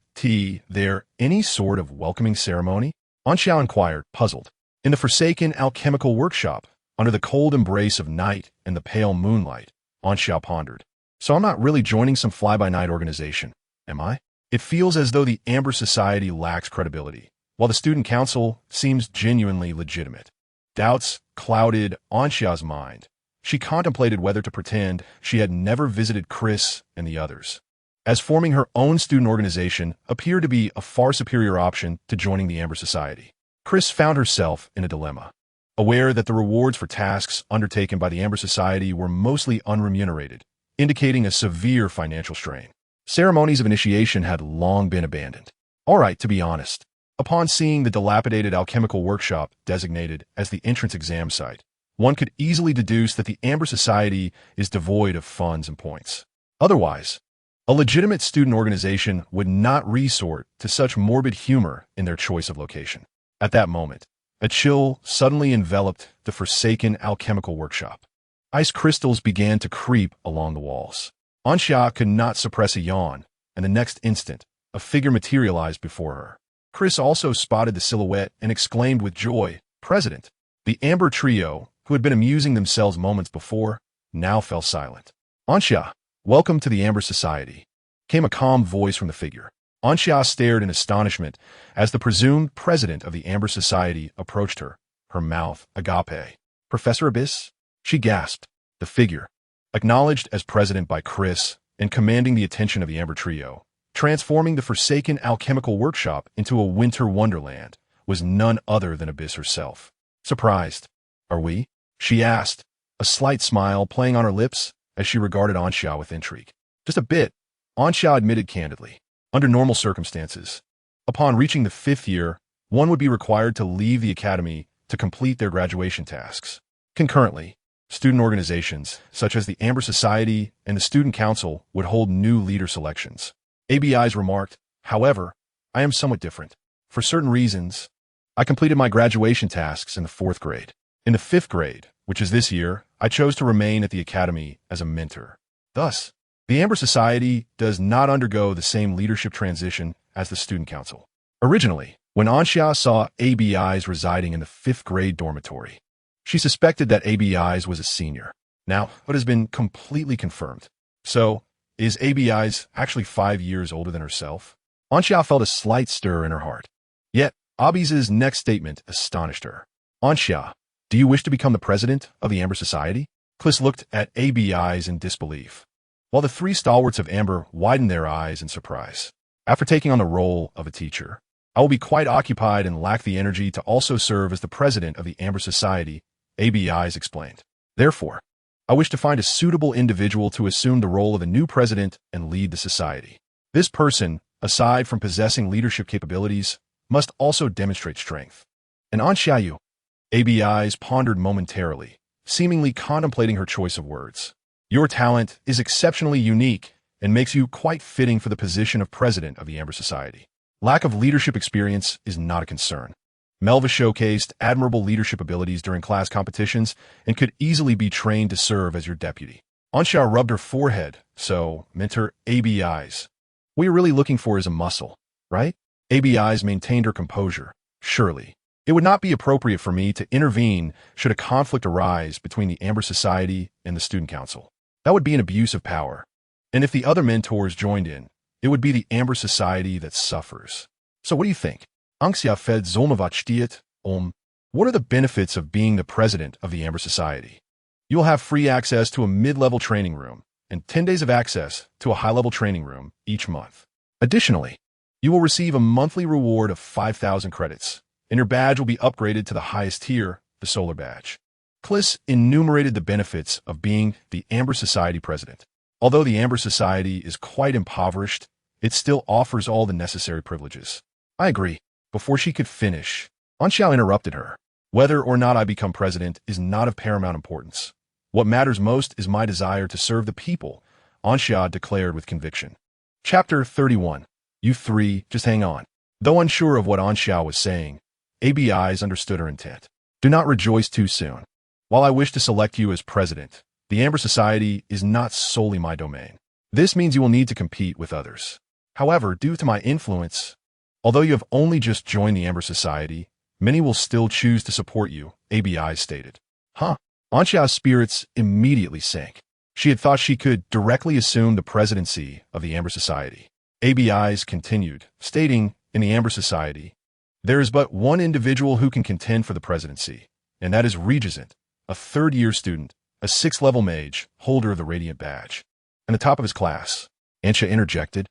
S1: there any sort of welcoming ceremony? Anxia inquired, puzzled. In the forsaken alchemical workshop, under the cold embrace of night and the pale moonlight, Anxia pondered. So I'm not really joining some fly-by-night organization, am I? It feels as though the Amber Society lacks credibility, while the Student Council seems genuinely legitimate. Doubts clouded Anxia's mind. She contemplated whether to pretend she had never visited Chris and the others, as forming her own student organization appeared to be a far superior option to joining the Amber Society. Chris found herself in a dilemma, aware that the rewards for tasks undertaken by the Amber Society were mostly unremunerated, indicating a severe financial strain. Ceremonies of initiation had long been abandoned. All right, to be honest, upon seeing the dilapidated alchemical workshop designated as the entrance exam site, one could easily deduce that the Amber Society is devoid of funds and points. Otherwise, a legitimate student organization would not resort to such morbid humor in their choice of location. At that moment, a chill suddenly enveloped the forsaken alchemical workshop. Ice crystals began to creep along the walls. Anxia could not suppress a yawn, and the next instant, a figure materialized before her. Chris also spotted the silhouette and exclaimed with joy, President. The Amber Trio, who had been amusing themselves moments before, now fell silent. Anxia, welcome to the Amber Society, came a calm voice from the figure. Anxia stared in astonishment as the presumed president of the Amber Society approached her, her mouth agape. Professor Abyss? She gasped. The figure, acknowledged as president by Chris and commanding the attention of the Amber Trio, transforming the forsaken alchemical workshop into a winter wonderland, was none other than Abyss herself. Surprised. Are we? She asked, a slight smile playing on her lips as she regarded Anxia with intrigue. Just a bit, Anxia admitted candidly. Under normal circumstances, upon reaching the 5th year, one would be required to leave the academy to complete their graduation tasks. Concurrently, student organizations, such as the Amber Society and the Student Council, would hold new leader selections. ABI's remarked, however, I am somewhat different. For certain reasons, I completed my graduation tasks in the 4th grade. In the 5th grade, which is this year, I chose to remain at the academy as a mentor. Thus, the Amber Society does not undergo the same leadership transition as the Student Council. Originally, when Anxia saw ABI's residing in the 5th grade dormitory, she suspected that ABI's was a senior. Now, what has been completely confirmed. So, is ABI's actually 5 years older than herself? Anxia felt a slight stir in her heart. Yet, Abi's next statement astonished her. Anxia, do you wish to become the president of the Amber Society? Kliss looked at Abi's in disbelief, while the three stalwarts of Amber widened their eyes in surprise. After taking on the role of a teacher, I will be quite occupied and lack the energy to also serve as the president of the Amber Society, Abi's explained. Therefore, I wish to find a suitable individual to assume the role of a new president and lead the society. This person, aside from possessing leadership capabilities, must also demonstrate strength. And Anxiayu, Abi's pondered momentarily, seemingly contemplating her choice of words. Your talent is exceptionally unique and makes you quite fitting for the position of president of the Amber Society. Lack of leadership experience is not a concern. Melva showcased admirable leadership abilities during class competitions and could easily be trained to serve as your deputy. Anxia rubbed her forehead, so mentor Abi's. What you're really looking for is a muscle, right? Abi's maintained her composure. Surely, it would not be appropriate for me to intervene should a conflict arise between the Amber Society and the Student Council. That would be an abuse of power. And if the other mentors joined in, it would be the Amber Society that suffers. So what do you think? Anxia fed Zolmavachtiet, what are the benefits of being the president of the Amber Society? You will have free access to a mid-level training room and 10 days of access to a high-level training room each month. Additionally, you will receive a monthly reward of 5,000 credits, and your badge will be upgraded to the highest tier, the Solar Badge. Kliss enumerated the benefits of being the Amber Society president. Although the Amber Society is quite impoverished, it still offers all the necessary privileges. I agree. Before she could finish, Anxiao interrupted her. Whether or not I become president is not of paramount importance. What matters most is my desire to serve the people, Anxia declared with conviction. Chapter 31. You three, just hang on. Though unsure of what Anxiao was saying, Abi's understood her intent. Do not rejoice too soon. While I wish to select you as president, the Amber Society is not solely my domain. This means you will need to compete with others. However, due to my influence, although you have only just joined the Amber Society, many will still choose to support you, Abi stated. Huh? Anxia's spirits immediately sank. She had thought she could directly assume the presidency of the Amber Society. Abi's continued, stating, in the Amber Society, there is but one individual who can contend for the presidency, and that is Regizant, a third-year student, a 6th-level mage, holder of the Radiant Badge. And the top of his class, Anxia interjected.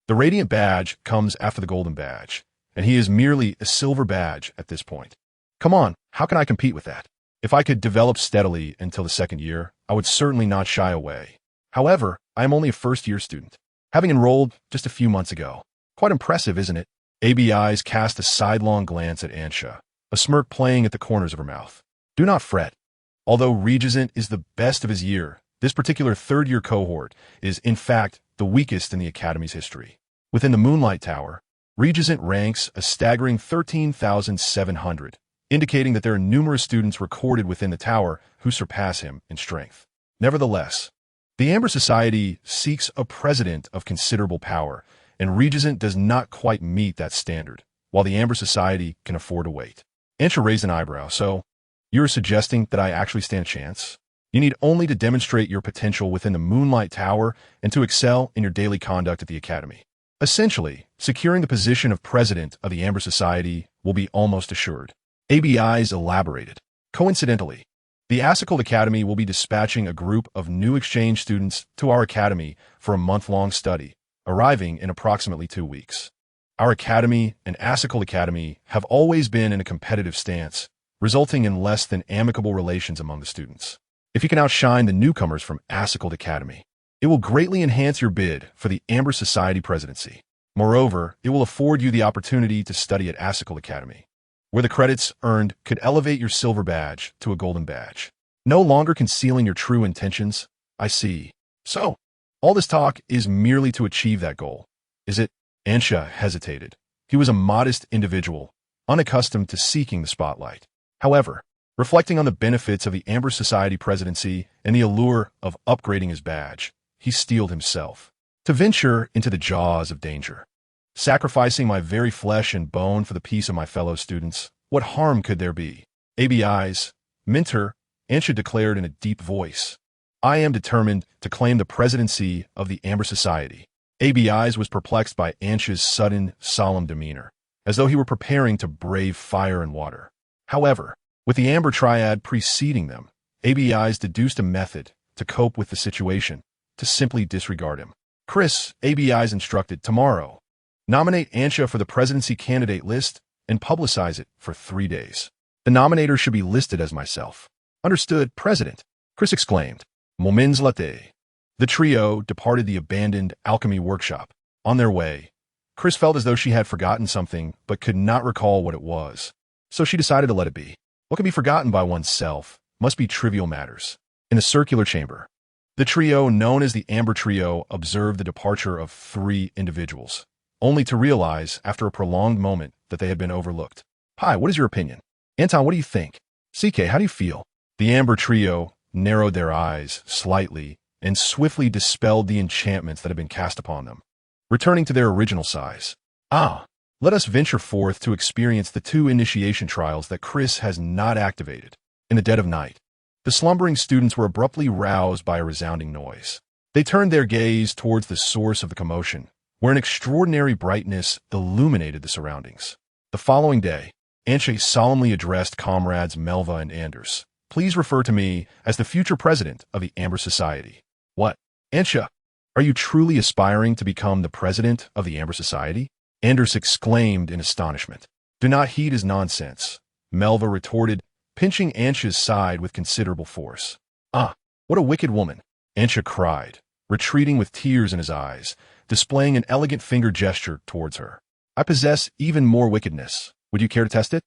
S1: The Radiant Badge comes after the Golden Badge, and he is merely a silver badge at this point. Come on, how can I compete with that? If I could develop steadily until the 2nd year, I would certainly not shy away. However, I am only a first-year student, having enrolled just a few months ago. Quite impressive, isn't it? Abi's cast a sidelong glance at Anxia, a smirk playing at the corners of her mouth. Do not fret. Although Regizant is the best of his year, this particular third-year cohort is, in fact, the weakest in the Academy's history. Within the Moonlight Tower, Regizant ranks a staggering 13,700, indicating that there are numerous students recorded within the tower who surpass him in strength. Nevertheless, the Amber Society seeks a president of considerable power, and Regizant does not quite meet that standard, while the Amber Society can afford to wait. Anxia raised an eyebrow, so you're suggesting that I actually stand a chance? You need only to demonstrate your potential within the Moonlight Tower and to excel in your daily conduct at the Academy. Essentially, securing the position of president of the Amber Society will be almost assured. Abi's elaborated. Coincidentally, the Asicled Academy will be dispatching a group of new exchange students to our academy for a month-long study, arriving in approximately 2 weeks. Our academy and Asicled Academy have always been in a competitive stance, resulting in less than amicable relations among the students. If you can outshine the newcomers from Asicled Academy, it will greatly enhance your bid for the Amber Society presidency. Moreover, it will afford you the opportunity to study at Asicled Academy, where the credits earned could elevate your silver badge to a golden badge. No longer concealing your true intentions, I see. So, all this talk is merely to achieve that goal, is it? Anxia hesitated. He was a modest individual, unaccustomed to seeking the spotlight. However, reflecting on the benefits of the Amber Society presidency and the allure of upgrading his badge, he steeled himself to venture into the jaws of danger. Sacrificing my very flesh and bone for the peace of my fellow students, what harm could there be? Abi's mentor, Anxia declared in a deep voice. I am determined to claim the presidency of the Amber Society. Abi's was perplexed by Anxia's sudden, solemn demeanor. as though he were preparing to brave fire and water. However, with the Amber Triad preceding them, ABIs deduced a method to cope with the situation, to simply disregard him. Chris, ABIs instructed, tomorrow, nominate Ansha for the presidency candidate list and publicize it for 3 days. The nominator should be listed as myself. Understood, President, Chris exclaimed. Moments later. The trio departed the abandoned alchemy workshop. On their way, Chris felt as though she had forgotten something but could not recall what it was. So she decided to let it be. What can be forgotten by oneself must be trivial matters. In the circular chamber, the trio known as the Amber Trio observed the departure of 3 individuals, only to realize after a prolonged moment that they had been overlooked. Hi, what is your opinion? Anton, what do you think? CK, how do you feel? The Amber Trio narrowed their eyes slightly and swiftly dispelled the enchantments that had been cast upon them, returning to their original size. Let us venture forth to experience the 2 initiation trials that Chris has not activated. In the dead of night, the slumbering students were abruptly roused by a resounding noise. They turned their gaze towards the source of the commotion, where an extraordinary brightness illuminated the surroundings. The following day, Ansha solemnly addressed comrades Melva and Anders. Please refer to me as the future president of the Amber Society. What? Ansha, are you truly aspiring to become the president of the Amber Society? Anders exclaimed in astonishment. Do not heed his nonsense, Melva retorted, pinching Ansha's side with considerable force. What a wicked woman, Ansha cried, retreating with tears in his eyes, displaying an elegant finger gesture towards her. I possess even more wickedness. Would you care to test it?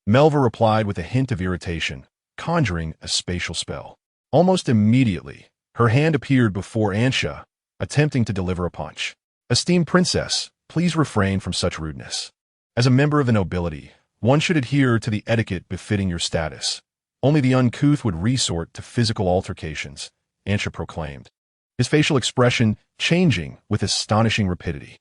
S1: Melva replied with a hint of irritation, conjuring a spatial spell. Almost immediately, her hand appeared before Ansha, attempting to deliver a punch. Esteemed princess, please refrain from such rudeness. As a member of the nobility, one should adhere to the etiquette befitting your status. Only the uncouth would resort to physical altercations, Ansha proclaimed, his facial expression changing with astonishing rapidity.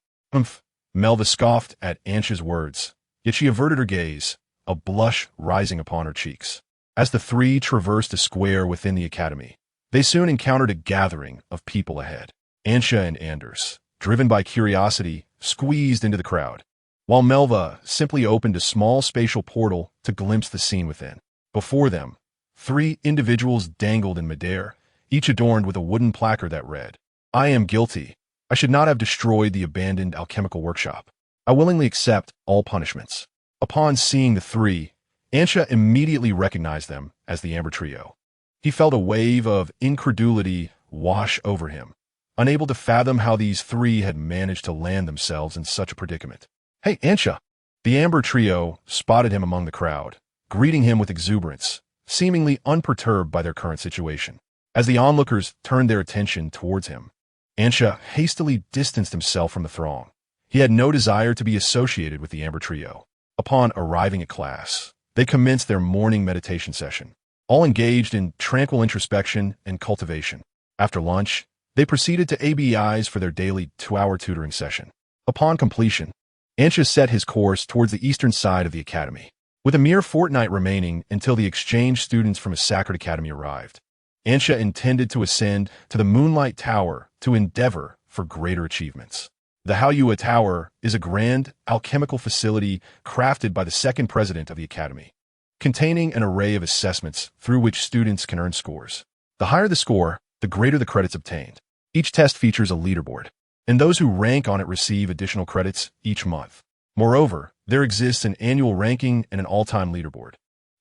S1: Melva scoffed at Ansha's words, yet she averted her gaze, a blush rising upon her cheeks. As the 3 traversed a square within the academy, they soon encountered a gathering of people ahead. Ansha and Anders, driven by curiosity, squeezed into the crowd, while Melva simply opened a small spatial portal to glimpse the scene within. Before them, 3 individuals dangled in midair, each adorned with a wooden placard that read, I am guilty. I should not have destroyed the abandoned alchemical workshop. I willingly accept all punishments. Upon seeing the 3, Ansha immediately recognized them as the Amber Trio. He felt a wave of incredulity wash over him, unable to fathom how these 3 had managed to land themselves in such a predicament. Hey, Ansha! The Amber Trio spotted him among the crowd, greeting him with exuberance, seemingly unperturbed by their current situation. As the onlookers turned their attention towards him, Ansha hastily distanced himself from the throng. He had no desire to be associated with the Amber Trio. Upon arriving at class, they commenced their morning meditation session, all engaged in tranquil introspection and cultivation. After lunch, they proceeded to ABIs for their daily 2-hour tutoring session. Upon completion, Ansha set his course towards the eastern side of the academy. With a mere fortnight remaining until the exchange students from a sacred academy arrived, Ansha intended to ascend to the Moonlight Tower to endeavor for greater achievements. The Haoyue Tower is a grand alchemical facility crafted by the 2nd president of the academy, containing an array of assessments through which students can earn scores. The higher the score, the greater the credits obtained. Each test features a leaderboard, and those who rank on it receive additional credits each month. Moreover, there exists an annual ranking and an all-time leaderboard.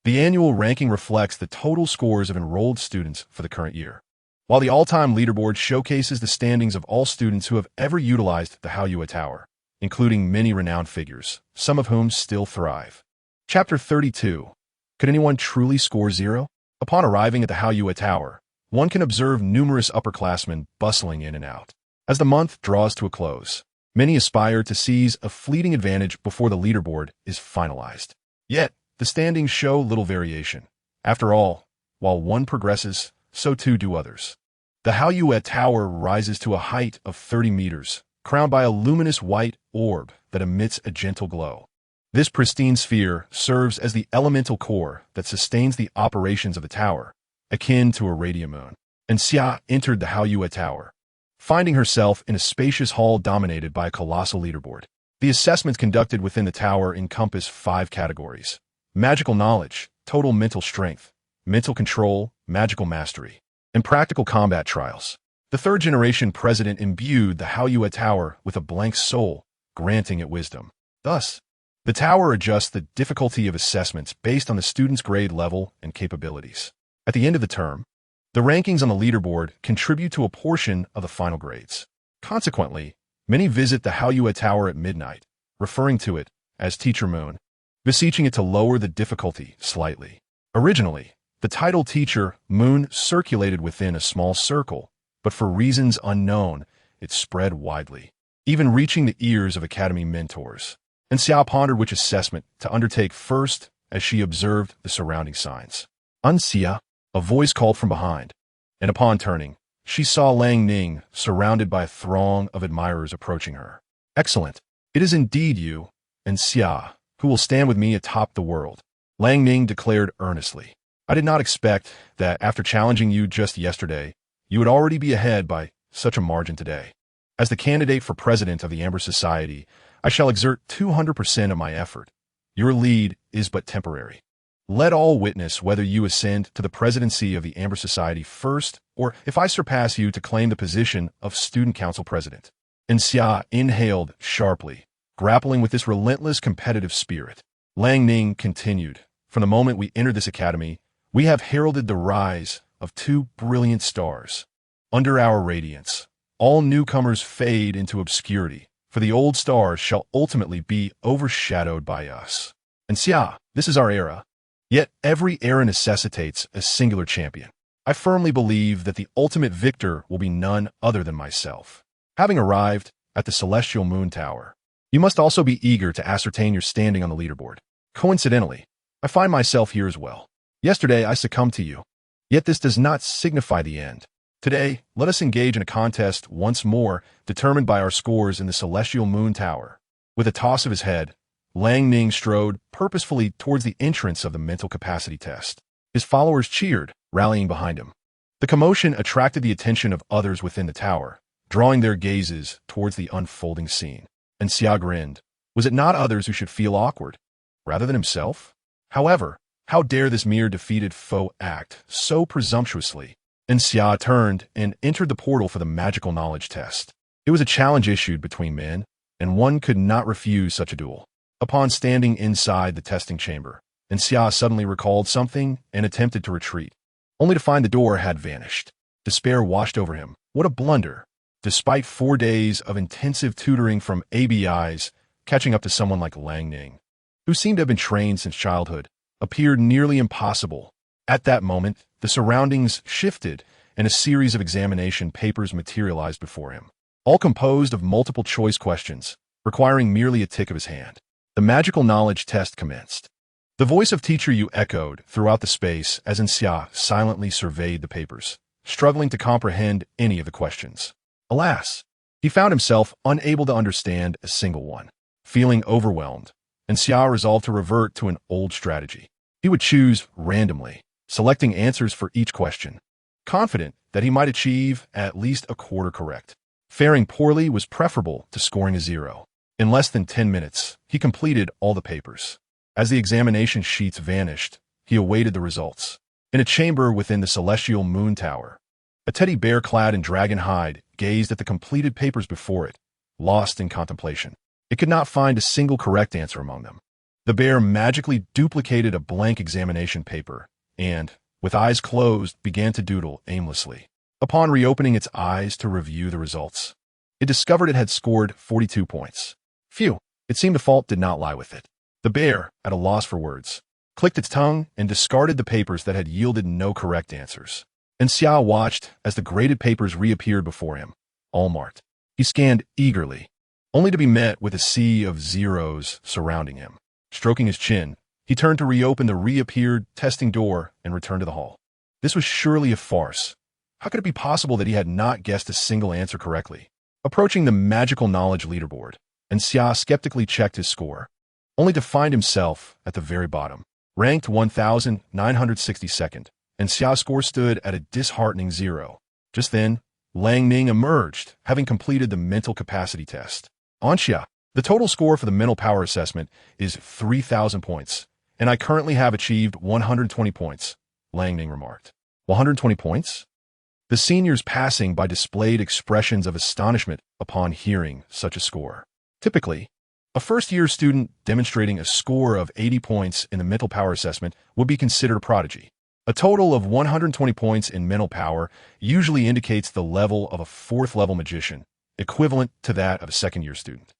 S1: The annual ranking reflects the total scores of enrolled students for the current year, while the all-time leaderboard showcases the standings of all students who have ever utilized the Haoyue Tower, including many renowned figures, some of whom still thrive. Chapter 32. Could anyone truly score 0? Upon arriving at the Haoyue Tower, one can observe numerous upperclassmen bustling in and out. As the month draws to a close, many aspire to seize a fleeting advantage before the leaderboard is finalized. Yet, the standings show little variation. After all, while one progresses, so too do others. The Haoyue Tower rises to a height of 30 meters, crowned by a luminous white orb that emits a gentle glow. This pristine sphere serves as the elemental core that sustains the operations of the tower, akin to a radiant moon. And Xia entered the Haoyue Tower, finding herself in a spacious hall dominated by a colossal leaderboard. The assessments conducted within the tower encompass 5 categories: magical knowledge, total mental strength, mental control, magical mastery, and practical combat trials. The third-generation president imbued the Haoyue Tower with a blank soul, granting it wisdom. Thus, the tower adjusts the difficulty of assessments based on the student's grade level and capabilities. At the end of the term, the rankings on the leaderboard contribute to a portion of the final grades. Consequently, many visit the Haoyue Tower at midnight, referring to it as Teacher Moon, beseeching it to lower the difficulty slightly. Originally, the title Teacher Moon circulated within a small circle, but for reasons unknown, it spread widely, even reaching the ears of Academy mentors. And Xia pondered which assessment to undertake first as she observed the surrounding signs. Xia, a voice called from behind, and upon turning, she saw Lang Ning surrounded by a throng of admirers approaching her. Excellent. It is indeed you, and Xia, who will stand with me atop the world, Lang Ning declared earnestly. I did not expect that after challenging you just yesterday, you would already be ahead by such a margin today. As the candidate for president of the Amber Society, I shall exert 200% of my effort. Your lead is but temporary. Let all witness whether you ascend to the presidency of the Amber Society first, or if I surpass you to claim the position of Student Council President. And Xia inhaled sharply, grappling with this relentless competitive spirit. Lang Ning continued, from the moment we entered this academy, we have heralded the rise of 2 brilliant stars. Under our radiance, all newcomers fade into obscurity, for the old stars shall ultimately be overshadowed by us. And Xia, this is our era. Yet every era necessitates a singular champion. I firmly believe that the ultimate victor will be none other than myself. Having arrived at the Celestial Moon Tower, you must also be eager to ascertain your standing on the leaderboard. Coincidentally, I find myself here as well. Yesterday I succumbed to you. Yet this does not signify the end. Today, let us engage in a contest once more, determined by our scores in the Celestial Moon Tower. With a toss of his head, Lang Ning strode purposefully towards the entrance of the mental capacity test. His followers cheered, rallying behind him. The commotion attracted the attention of others within the tower, drawing their gazes towards the unfolding scene. And Xia grinned. Was it not others who should feel awkward, rather than himself? However, how dare this mere defeated foe act so presumptuously? And Xia turned and entered the portal for the magical knowledge test. It was a challenge issued between men, and one could not refuse such a duel. Upon standing inside the testing chamber, and Xia suddenly recalled something and attempted to retreat, only to find the door had vanished. Despair washed over him. What a blunder! Despite 4 days of intensive tutoring from ABIs, catching up to someone like Lang Ning, who seemed to have been trained since childhood, appeared nearly impossible. At that moment, the surroundings shifted, and a series of examination papers materialized before him, all composed of multiple-choice questions, requiring merely a tick of his hand. The magical knowledge test commenced. The voice of Teacher Yu echoed throughout the space as Xia silently surveyed the papers, struggling to comprehend any of the questions. Alas, he found himself unable to understand a single one. Feeling overwhelmed, Xia resolved to revert to an old strategy. He would choose randomly, selecting answers for each question, confident that he might achieve at least a quarter correct. Faring poorly was preferable to scoring a 0. In less than 10 minutes, he completed all the papers. As the examination sheets vanished, he awaited the results. In a chamber within the Celestial Moon Tower, a teddy bear clad in dragon hide gazed at the completed papers before it, lost in contemplation. It could not find a single correct answer among them. The bear magically duplicated a blank examination paper and, with eyes closed, began to doodle aimlessly. Upon reopening its eyes to review the results, it discovered it had scored 42 points. Phew, it seemed the fault did not lie with it. The bear, at a loss for words, clicked its tongue and discarded the papers that had yielded no correct answers. And Xia watched as the graded papers reappeared before him, all marked. He scanned eagerly, only to be met with a sea of zeros surrounding him. Stroking his chin, he turned to reopen the reappeared testing door and return to the hall. This was surely a farce. How could it be possible that he had not guessed a single answer correctly? Approaching the magical knowledge leaderboard, and Xia skeptically checked his score, only to find himself at the very bottom. Ranked 1,962nd, and Xia's score stood at a disheartening 0. Just then, Lang Ning emerged, having completed the mental capacity test. On Xia, The total score for the mental power assessment is 3,000 points, and I currently have achieved 120 points, Langning remarked. 120 points? The seniors passing by displayed expressions of astonishment upon hearing such a score. Typically, a first-year student demonstrating a score of 80 points in the mental power assessment would be considered a prodigy. A total of 120 points in mental power usually indicates the level of a fourth-level magician, equivalent to that of a second-year student.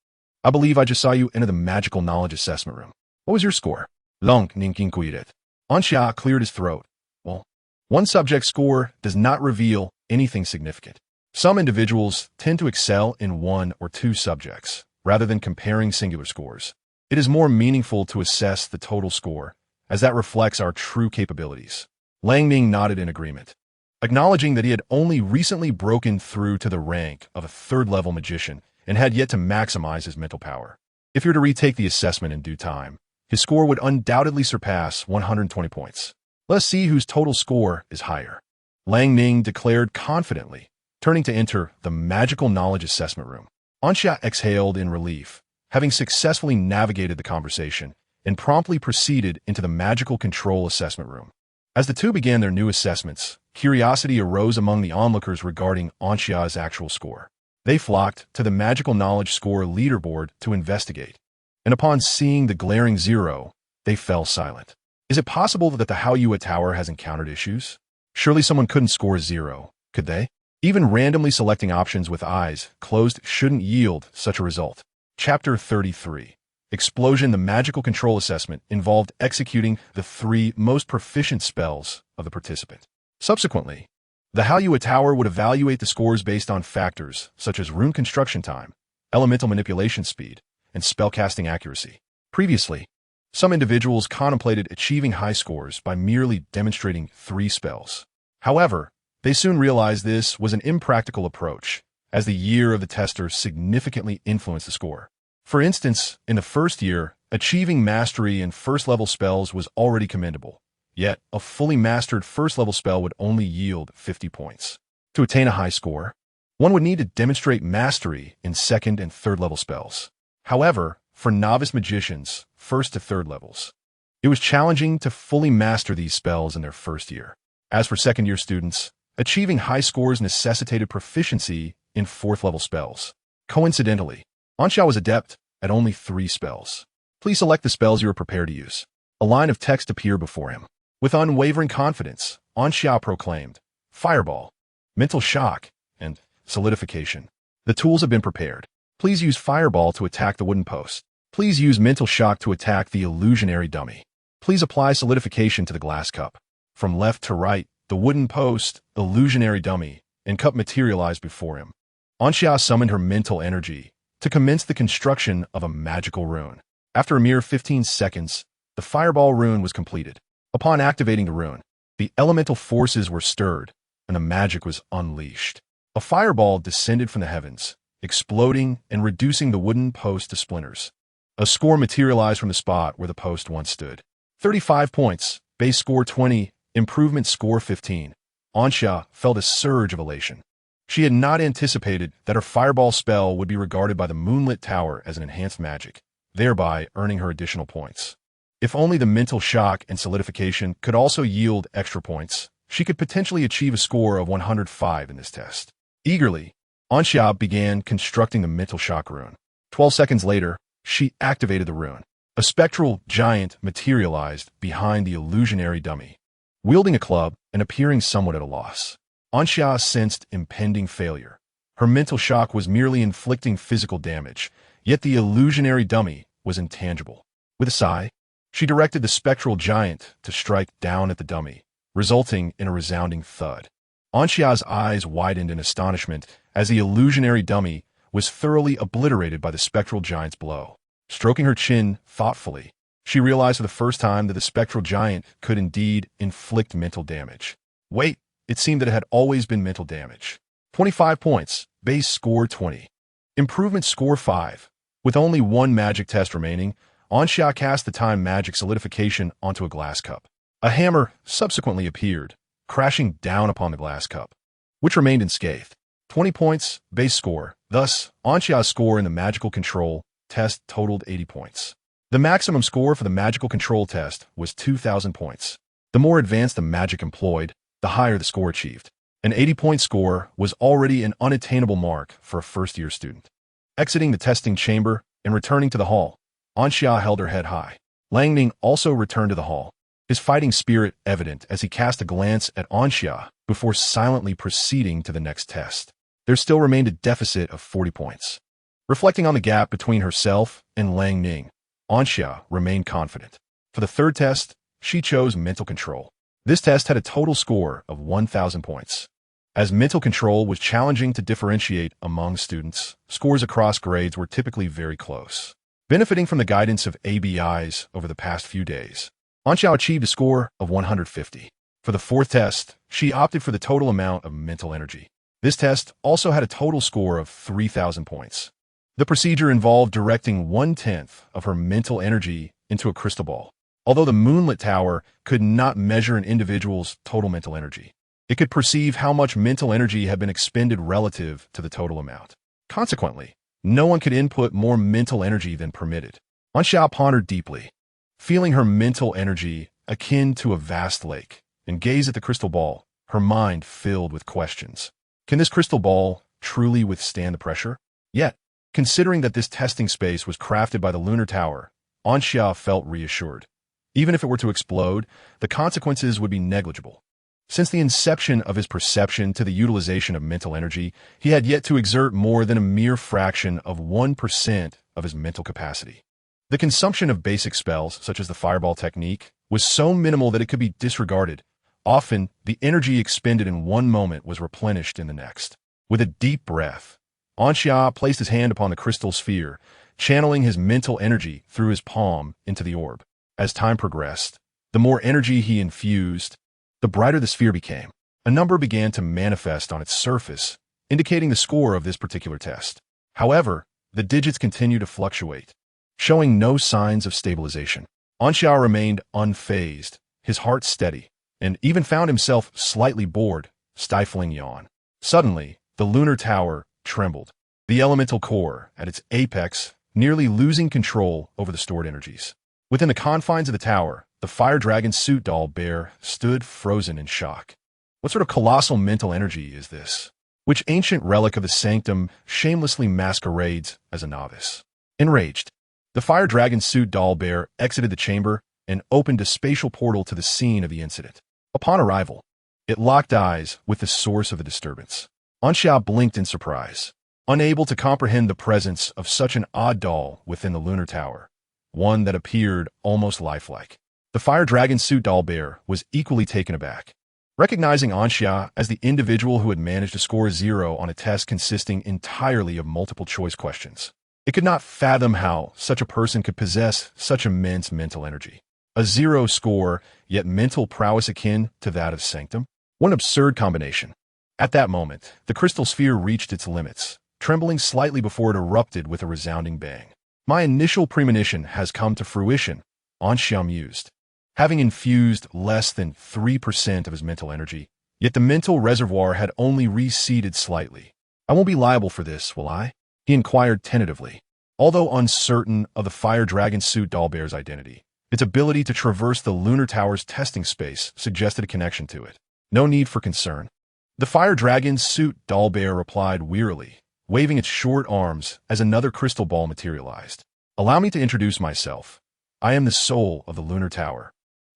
S1: I believe I just saw you enter the magical knowledge assessment room. What was your score? Long ninkinkuiret. Anxia cleared his throat. Well, one subject's score does not reveal anything significant. Some individuals tend to excel in one or two subjects, rather than comparing singular scores. It is more meaningful to assess the total score, as that reflects our true capabilities. Langning nodded in agreement, acknowledging that he had only recently broken through to the rank of a third-level magician and had yet to maximize his mental power. If he were to retake the assessment in due time, his score would undoubtedly surpass 120 points. Let us see whose total score is higher. Langning declared confidently, turning to enter the magical knowledge assessment room. Anxia exhaled in relief, having successfully navigated the conversation, and promptly proceeded into the magical control assessment room. As the two began their new assessments, curiosity arose among the onlookers regarding Anxia's actual score. They flocked to the magical knowledge score leaderboard to investigate, and upon seeing the glaring 0, they fell silent. Is it possible that the Haoyue Tower has encountered issues? Surely someone couldn't score 0, could they? Even randomly selecting options with eyes closed shouldn't yield such a result. Chapter 33. Explosion. The magical control assessment involved executing the 3 most proficient spells of the participant. Subsequently, the Haoyue Tower would evaluate the scores based on factors such as rune construction time, elemental manipulation speed, and spellcasting accuracy. Previously, some individuals contemplated achieving high scores by merely demonstrating 3 spells. However, they soon realized this was an impractical approach, as the year of the tester significantly influenced the score. For instance, in the first year, achieving mastery in first-level spells was already commendable. Yet, a fully mastered first-level spell would only yield 50 points. To attain a high score, one would need to demonstrate mastery in second and third-level spells. However, for novice magicians, first to third levels, it was challenging to fully master these spells in their first year. As for second-year students, achieving high scores necessitated proficiency in fourth-level spells. Coincidentally, Anxia was adept at only 3 spells. Please select the spells you are prepared to use. A line of text appeared before him. With unwavering confidence, Anxia proclaimed, Fireball, Mental Shock, and Solidification. The tools have been prepared. Please use Fireball to attack the wooden post. Please use Mental Shock to attack the illusionary dummy. Please apply Solidification to the glass cup. From left to right, the wooden post, illusionary dummy, and cup materialized before him. Anxia summoned her mental energy to commence the construction of a magical rune. After a mere 15 seconds, the Fireball rune was completed. Upon activating the rune, the elemental forces were stirred, and the magic was unleashed. A fireball descended from the heavens, exploding and reducing the wooden post to splinters. A score materialized from the spot where the post once stood. 35 points, base score 20, improvement score 15. Anxia felt a surge of elation. She had not anticipated that her fireball spell would be regarded by the Moonlit Tower as an enhanced magic, thereby earning her additional points. If only the mental shock and solidification could also yield extra points, she could potentially achieve a score of 105 in this test. Eagerly, Anxia began constructing the mental shock rune. 12 seconds later, she activated the rune. A spectral giant materialized behind the illusionary dummy, wielding a club and appearing somewhat at a loss. Anxia sensed impending failure. Her mental shock was merely inflicting physical damage, yet the illusionary dummy was intangible. With a sigh, she directed the spectral giant to strike down at the dummy, resulting in a resounding thud. Anxia's eyes widened in astonishment as the illusionary dummy was thoroughly obliterated by the spectral giant's blow. Stroking her chin thoughtfully, she realized for the first time that the spectral giant could indeed inflict mental damage. Wait, it seemed that it had always been mental damage. 25 points, base score 20. Improvement score 5. With only one magic test remaining, Anxia cast the time magic solidification onto a glass cup. A hammer subsequently appeared, crashing down upon the glass cup, which remained unscathed. 20 points, base score. Thus, Anxia's score in the magical control test totaled 80 points. The maximum score for the magical control test was 2,000 points. The more advanced the magic employed, the higher the score achieved. An 80-point score was already an unattainable mark for a first-year student. Exiting the testing chamber and returning to the hall, Anxia held her head high. Lang Ning also returned to the hall, his fighting spirit evident as he cast a glance at Anxia before silently proceeding to the next test. There still remained a deficit of 40 points. Reflecting on the gap between herself and Lang Ning, Anxia remained confident. For the third test, she chose mental control. This test had a total score of 1,000 points. As mental control was challenging to differentiate among students, scores across grades were typically very close. Benefiting from the guidance of ABIs over the past few days, Anxiao achieved a score of 150. For the fourth test, she opted for the total amount of mental energy. This test also had a total score of 3,000 points. The procedure involved directing 1/10 of her mental energy into a crystal ball. Although the Moonlit Tower could not measure an individual's total mental energy, it could perceive how much mental energy had been expended relative to the total amount. Consequently, no one could input more mental energy than permitted. Anxiao pondered deeply, feeling her mental energy akin to a vast lake, and gazed at the crystal ball, her mind filled with questions. Can this crystal ball truly withstand the pressure? Yet, considering that this testing space was crafted by the Lunar Tower, Anxiao felt reassured. Even if it were to explode, the consequences would be negligible. Since the inception of his perception to the utilization of mental energy, he had yet to exert more than a mere fraction of 1% of his mental capacity. The consumption of basic spells, such as the fireball technique, was so minimal that it could be disregarded. Often, the energy expended in one moment was replenished in the next. With a deep breath, Anxia placed his hand upon the crystal sphere, channeling his mental energy through his palm into the orb. As time progressed, the more energy he infused, the brighter the sphere became. A number began to manifest on its surface, indicating the score of this particular test. However, the digits continued to fluctuate, showing no signs of stabilization. Anxiao remained unfazed, his heart steady, and even found himself slightly bored, stifling yawn. Suddenly, the Lunar Tower trembled, the elemental core, at its apex, nearly losing control over the stored energies. Within the confines of the tower, the fire dragon suit doll bear stood frozen in shock. What sort of colossal mental energy is this? Which ancient relic of the sanctum shamelessly masquerades as a novice? Enraged, the fire dragon suit doll bear exited the chamber and opened a spatial portal to the scene of the incident. Upon arrival, it locked eyes with the source of the disturbance. Anxiao blinked in surprise, unable to comprehend the presence of such an odd doll within the Lunar Tower, one that appeared almost lifelike. The fire dragon suit doll bear was equally taken aback. Recognizing Anxia as the individual who had managed to score 0 on a test consisting entirely of multiple-choice questions, it could not fathom how such a person could possess such immense mental energy. A 0 score, yet mental prowess akin to that of Sanctum? What an absurd combination. At that moment, the crystal sphere reached its limits, trembling slightly before it erupted with a resounding bang. My initial premonition has come to fruition, Anxia mused. Having infused less than 3% of his mental energy, yet the mental reservoir had only receded slightly. I won't be liable for this, will I? He inquired tentatively. Although uncertain of the fire dragon suit doll bear's identity, its ability to traverse the Lunar Tower's testing space suggested a connection to it. No need for concern. The fire dragon suit doll bear replied wearily, waving its short arms as another crystal ball materialized. Allow me to introduce myself. I am the soul of the Lunar Tower,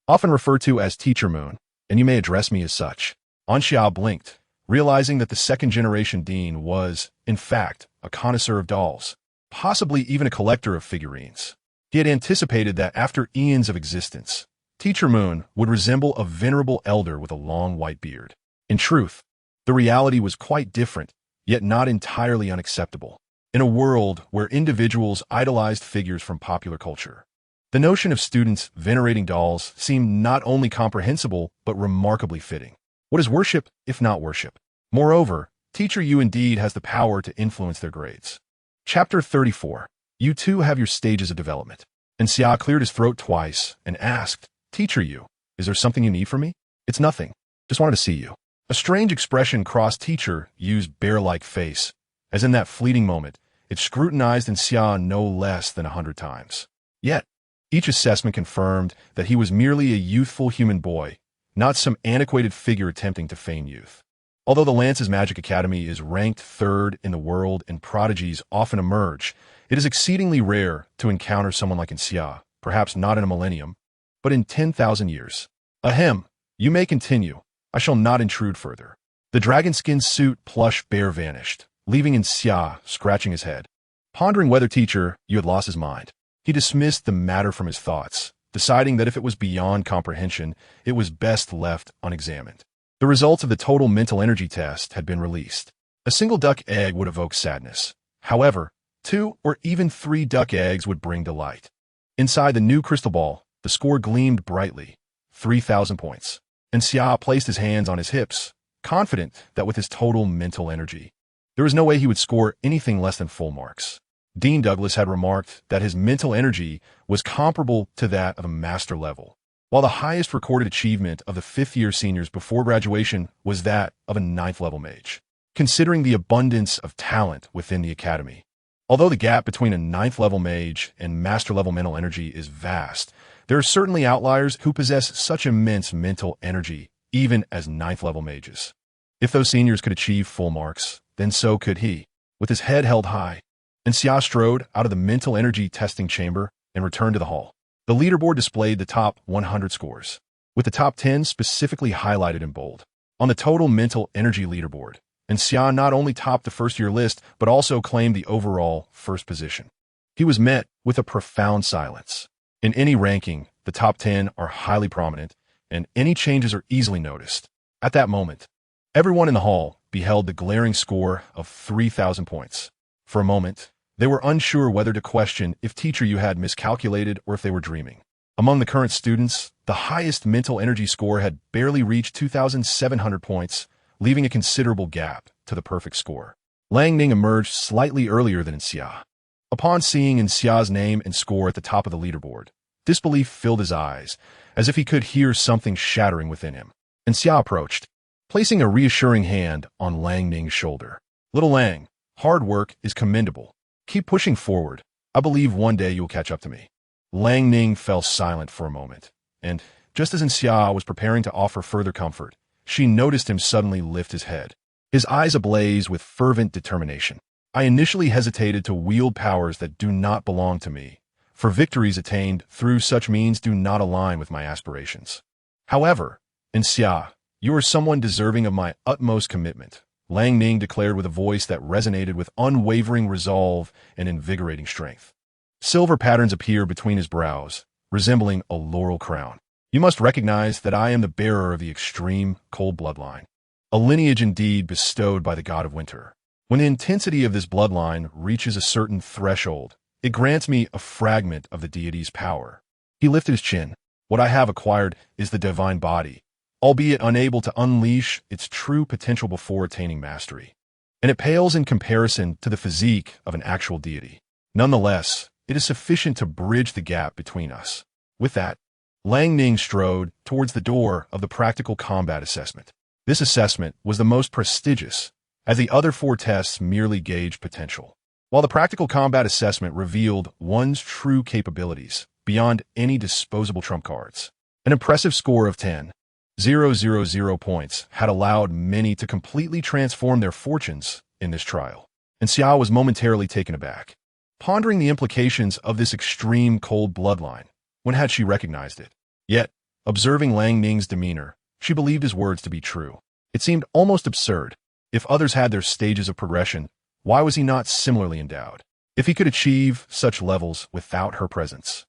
S1: often referred to as Teacher Moon, and you may address me as such. Anxiao blinked, realizing that the second-generation dean was, in fact, a connoisseur of dolls, possibly even a collector of figurines. He had anticipated that after eons of existence, Teacher Moon would resemble a venerable elder with a long white beard. In truth, the reality was quite different, yet not entirely unacceptable. In a world where individuals idolized figures from popular culture, the notion of students venerating dolls seemed not only comprehensible, but remarkably fitting. What is worship, if not worship? Moreover, Teacher Yu indeed has the power to influence their grades. Chapter 34. You too have your stages of development. And Xia cleared his throat twice and asked, Teacher Yu, is there something you need from me? It's nothing. Just wanted to see you. A strange expression crossed Teacher Yu's bear-like face, as in that fleeting moment, It scrutinized Xia no less than 100 times. Yet, each assessment confirmed that he was merely a youthful human boy, not some antiquated figure attempting to feign youth. Although the Lance's Magic Academy is ranked third in the world and prodigies often emerge, it is exceedingly rare to encounter someone like Xia, perhaps not in a millennium, but in 10,000 years. Ahem, you may continue. I shall not intrude further. The dragon-skin suit plush bear vanished, leaving Xia scratching his head. Pondering whether teacher, you had lost his mind. He dismissed the matter from his thoughts, deciding that if it was beyond comprehension, it was best left unexamined. The results of the total mental energy test had been released. A single duck egg would evoke sadness. However, 2 or even 3 duck eggs would bring delight. Inside the new crystal ball, the score gleamed brightly, 3,000 points. And Xia placed his hands on his hips, confident that with his total mental energy, there was no way he would score anything less than full marks. Dean Douglas had remarked that his mental energy was comparable to that of a master level, while the highest recorded achievement of the 5th-year seniors before graduation was that of a 9th-level mage. Considering the abundance of talent within the academy, although the gap between a 9th-level mage and master-level mental energy is vast, there are certainly outliers who possess such immense mental energy, even as 9th-level mages. If those seniors could achieve full marks, then so could he. With his head held high, and Xia strode out of the mental energy testing chamber and returned to the hall. The leaderboard displayed the top 100 scores, with the top 10 specifically highlighted in bold. On the total mental energy leaderboard, and Xia not only topped the first-year list, but also claimed the overall first position. He was met with a profound silence. In any ranking, the top 10 are highly prominent, and any changes are easily noticed. At that moment, everyone in the hall beheld the glaring score of 3,000 points. For a moment, they were unsure whether to question if teacher you had miscalculated or if they were dreaming. Among the current students, the highest mental energy score had barely reached 2,700 points, leaving a considerable gap to the perfect score. Lang Ning emerged slightly earlier than Xia. Upon seeing Xia's name and score at the top of the leaderboard, disbelief filled his eyes, as if he could hear something shattering within him. And Xia approached, placing a reassuring hand on Lang Ning's shoulder. Little Lang, hard work is commendable. Keep pushing forward. I believe one day you'll catch up to me. Lang Ning fell silent for a moment, and just as Xia was preparing to offer further comfort, she noticed him suddenly lift his head, his eyes ablaze with fervent determination. I initially hesitated to wield powers that do not belong to me, for victories attained through such means do not align with my aspirations. However, Xia, you are someone deserving of my utmost commitment, Lang Ning declared with a voice that resonated with unwavering resolve and invigorating strength. Silver patterns appear between his brows, resembling a laurel crown. You must recognize that I am the bearer of the extreme, cold bloodline, a lineage indeed bestowed by the god of winter. When the intensity of this bloodline reaches a certain threshold, it grants me a fragment of the deity's power. He lifted his chin. What I have acquired is the divine body, albeit unable to unleash its true potential before attaining mastery. And it pales in comparison to the physique of an actual deity. Nonetheless, it is sufficient to bridge the gap between us. With that, Lang Ning strode towards the door of the practical combat assessment. This assessment was the most prestigious, as the other 4 tests merely gauged potential, while the practical combat assessment revealed one's true capabilities beyond any disposable trump cards. An impressive score of 10,000 points had allowed many to completely transform their fortunes in this trial, and Xia was momentarily taken aback, pondering the implications of this extreme cold bloodline. When had she recognized it? Yet, observing Lang Ning's demeanor, she believed his words to be true. It seemed almost absurd. If others had their stages of progression, why was he not similarly endowed? If he could achieve such levels without her presence,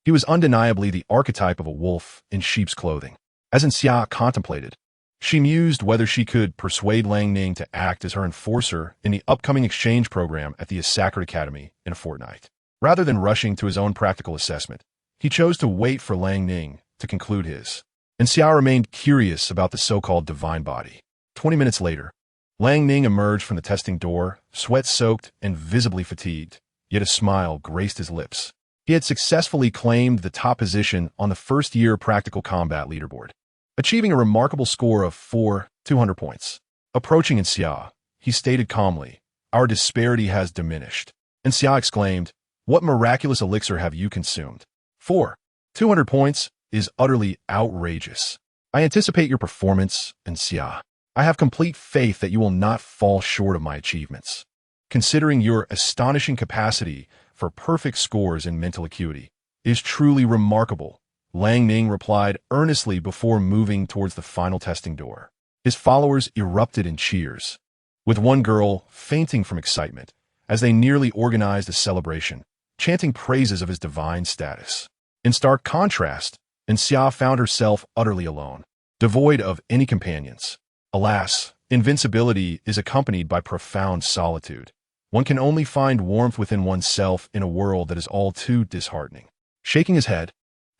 S1: he was undeniably the archetype of a wolf in sheep's clothing. As Xia contemplated, she mused whether she could persuade Lang Ning to act as her enforcer in the upcoming exchange program at the Sacred Academy in a fortnight. Rather than rushing to his own practical assessment, he chose to wait for Lang Ning to conclude his. And Xia remained curious about the so-called divine body. 20 minutes later, Lang Ning emerged from the testing door, sweat-soaked and visibly fatigued, yet a smile graced his lips. He had successfully claimed the top position on the first-year practical combat leaderboard, achieving a remarkable score of 4,200 points. Approaching Xia, he stated calmly, "Our disparity has diminished. and Xia exclaimed, "What miraculous elixir have you consumed?" 4. 200 points is utterly outrageous. I anticipate your performance, and Xia, I have complete faith that you will not fall short of my achievements. Considering your astonishing capacity for perfect scores in mental acuity is truly remarkable, Lang Ning replied earnestly before moving towards the final testing door. His followers erupted in cheers, with one girl fainting from excitement as they nearly organized a celebration, chanting praises of his divine status. In stark contrast, Xia found herself utterly alone, devoid of any companions. Alas, invincibility is accompanied by profound solitude. One can only find warmth within oneself in a world that is all too disheartening. Shaking his head,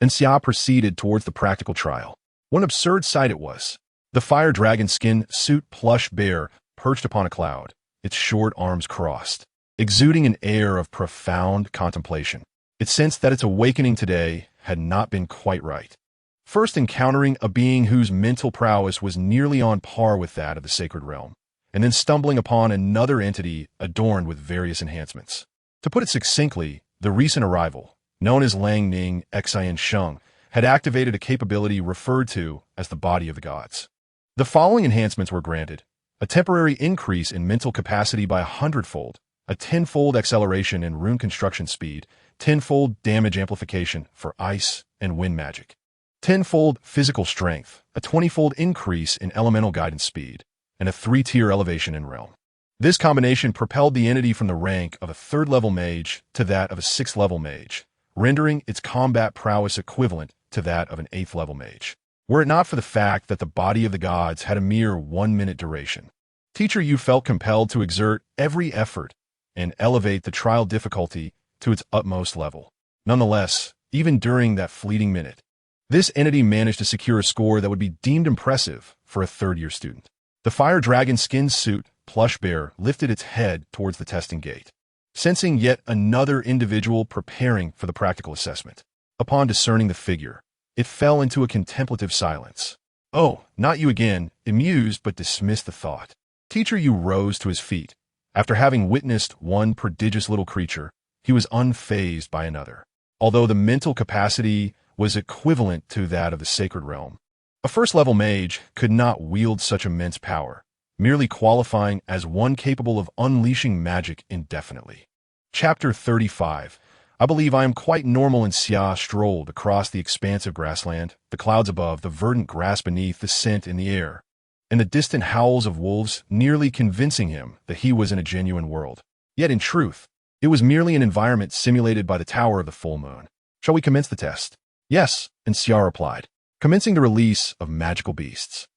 S1: Xia proceeded towards the practical trial. What an absurd sight it was. The fire dragon skin suit plush bear perched upon a cloud, its short arms crossed, exuding an air of profound contemplation. It sensed that its awakening today had not been quite right. First encountering a being whose mental prowess was nearly on par with that of the sacred realm, and then stumbling upon another entity adorned with various enhancements. To put it succinctly, the recent arrival, known as Lang Ning Xian Sheng, had activated a capability referred to as the body of the gods. The following enhancements were granted: a temporary increase in mental capacity by 100-fold, a 10-fold acceleration in rune construction speed, 10-fold damage amplification for ice and wind magic, 10-fold physical strength, a 20-fold increase in elemental guidance speed, and a 3-tier elevation in realm. This combination propelled the entity from the rank of a 3rd-level mage to that of a 6th-level mage, rendering its combat prowess equivalent to that of an 8th-level mage. Were it not for the fact that the body of the gods had a mere 1-minute duration, Teacher Yu felt compelled to exert every effort and elevate the trial difficulty to its utmost level. Nonetheless, even during that fleeting minute, this entity managed to secure a score that would be deemed impressive for a 3rd-year student. The fire dragon skin suit plush bear lifted its head towards the testing gate, sensing yet another individual preparing for the practical assessment. Upon discerning the figure, it fell into a contemplative silence. "Oh, not you again," it mused, but dismissed the thought. Teacher Yu rose to his feet. After having witnessed one prodigious little creature, he was unfazed by another. Although the mental capacity was equivalent to that of the sacred realm, a 1st-level mage could not wield such immense power, merely qualifying as one capable of unleashing magic indefinitely. Chapter 35. I believe I am quite normal. And Xia strolled across the expansive grassland, the clouds above, the verdant grass beneath, the scent in the air, and the distant howls of wolves nearly convincing him that he was in a genuine world. Yet in truth, it was merely an environment simulated by the Tower of the Full Moon. Shall we commence the test? Yes, and Xia replied, commencing the release of magical beasts.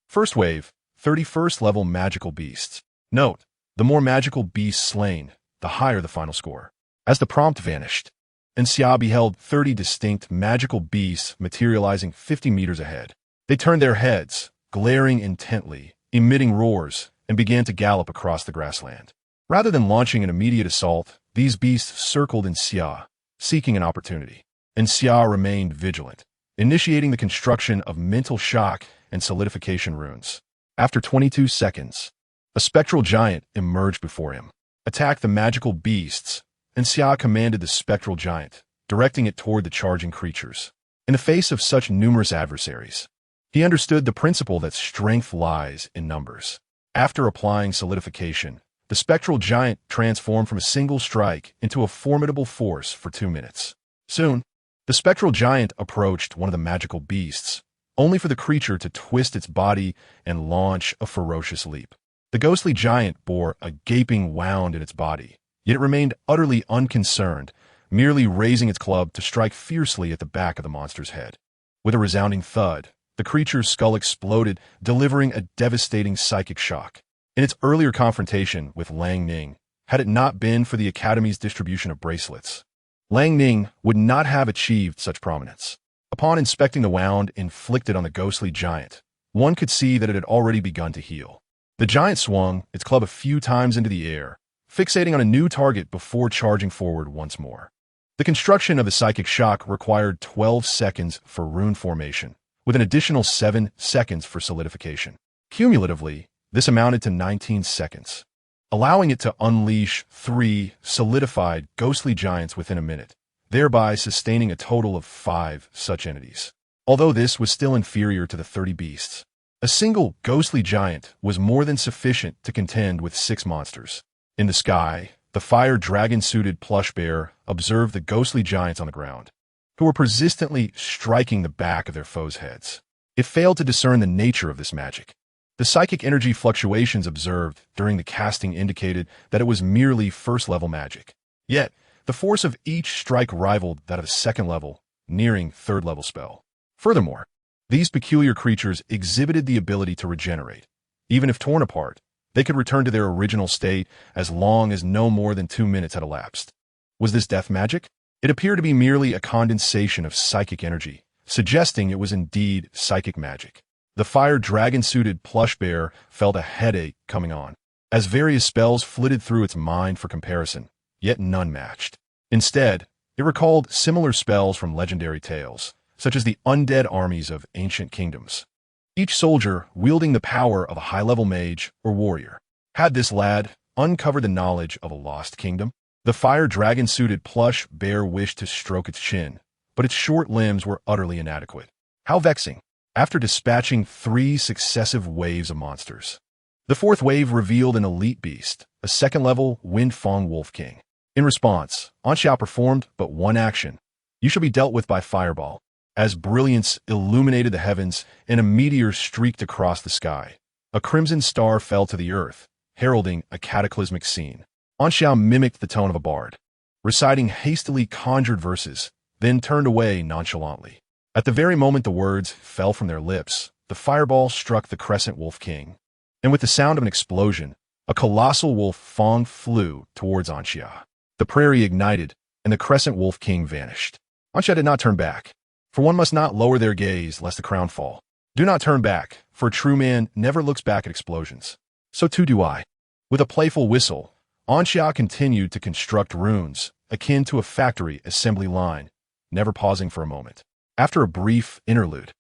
S1: First wave, 31st level magical beasts. Note, the more magical beasts slain, the higher the final score. As the prompt vanished, and Xia beheld 30 distinct magical beasts materializing 50 meters ahead. They turned their heads, glaring intently, emitting roars, and began to gallop across the grassland. Rather than launching an immediate assault, these beasts circled in Xia, seeking an opportunity. And Xia remained vigilant, initiating the construction of mental shock and solidification runes. After 22 seconds, a spectral giant emerged before him. Attack the magical beasts, and Xia commanded the spectral giant, directing it toward the charging creatures. In the face of such numerous adversaries, he understood the principle that strength lies in numbers. After applying solidification, the spectral giant transformed from a single strike into a formidable force for 2 minutes. Soon, the spectral giant approached one of the magical beasts, only for the creature to twist its body and launch a ferocious leap. The ghostly giant bore a gaping wound in its body, yet it remained utterly unconcerned, merely raising its club to strike fiercely at the back of the monster's head. With a resounding thud, the creature's skull exploded, delivering a devastating psychic shock. In its earlier confrontation with Lang Ning, had it not been for the Academy's distribution of bracelets, Lang Ning would not have achieved such prominence. Upon inspecting the wound inflicted on the ghostly giant, one could see that it had already begun to heal. The giant swung its club a few times into the air, fixating on a new target before charging forward once more. The construction of the psychic shock required 12 seconds for rune formation, with an additional 7 seconds for solidification. Cumulatively, this amounted to 19 seconds. allowing it to unleash 3 solidified ghostly giants within a minute, thereby sustaining a total of 5 such entities. Although this was still inferior to the 30 beasts, a single ghostly giant was more than sufficient to contend with 6 monsters. In the sky, the fire dragon-suited plush bear observed the ghostly giants on the ground, who were persistently striking the back of their foes' heads. It failed to discern the nature of this magic. The psychic energy fluctuations observed during the casting indicated that it was merely first-level magic. Yet, the force of each strike rivaled that of a second-level, nearing third-level spell. Furthermore, these peculiar creatures exhibited the ability to regenerate. Even if torn apart, they could return to their original state as long as no more than 2 minutes had elapsed. Was this death magic? It appeared to be merely a condensation of psychic energy, suggesting it was indeed psychic magic. The fire dragon-suited plush bear felt a headache coming on, as various spells flitted through its mind for comparison, yet none matched. Instead, it recalled similar spells from legendary tales, such as the undead armies of ancient kingdoms. Each soldier wielding the power of a high-level mage or warrior. Had this lad uncovered the knowledge of a lost kingdom? The fire dragon-suited plush bear wished to stroke its chin, but its short limbs were utterly inadequate. How vexing! After dispatching 3 successive waves of monsters, the 4th wave revealed an elite beast, a second-level Windfang Wolf King. In response, Anxia performed but one action. You shall be dealt with by fireball. As brilliance illuminated the heavens and a meteor streaked across the sky, a crimson star fell to the earth, heralding a cataclysmic scene. Anxia mimicked the tone of a bard, reciting hastily conjured verses, then turned away nonchalantly. At the very moment the words fell from their lips, the fireball struck the Crescent Wolf King, and with the sound of an explosion, a colossal wolf fang flew towards Anxia. The prairie ignited, and the Crescent Wolf King vanished. Anxia did not turn back, for one must not lower their gaze lest the crown fall. Do not turn back, for a true man never looks back at explosions. So too do I. With a playful whistle, Anxia continued to construct runes, akin to a factory assembly line, never pausing for a moment. After a brief interlude,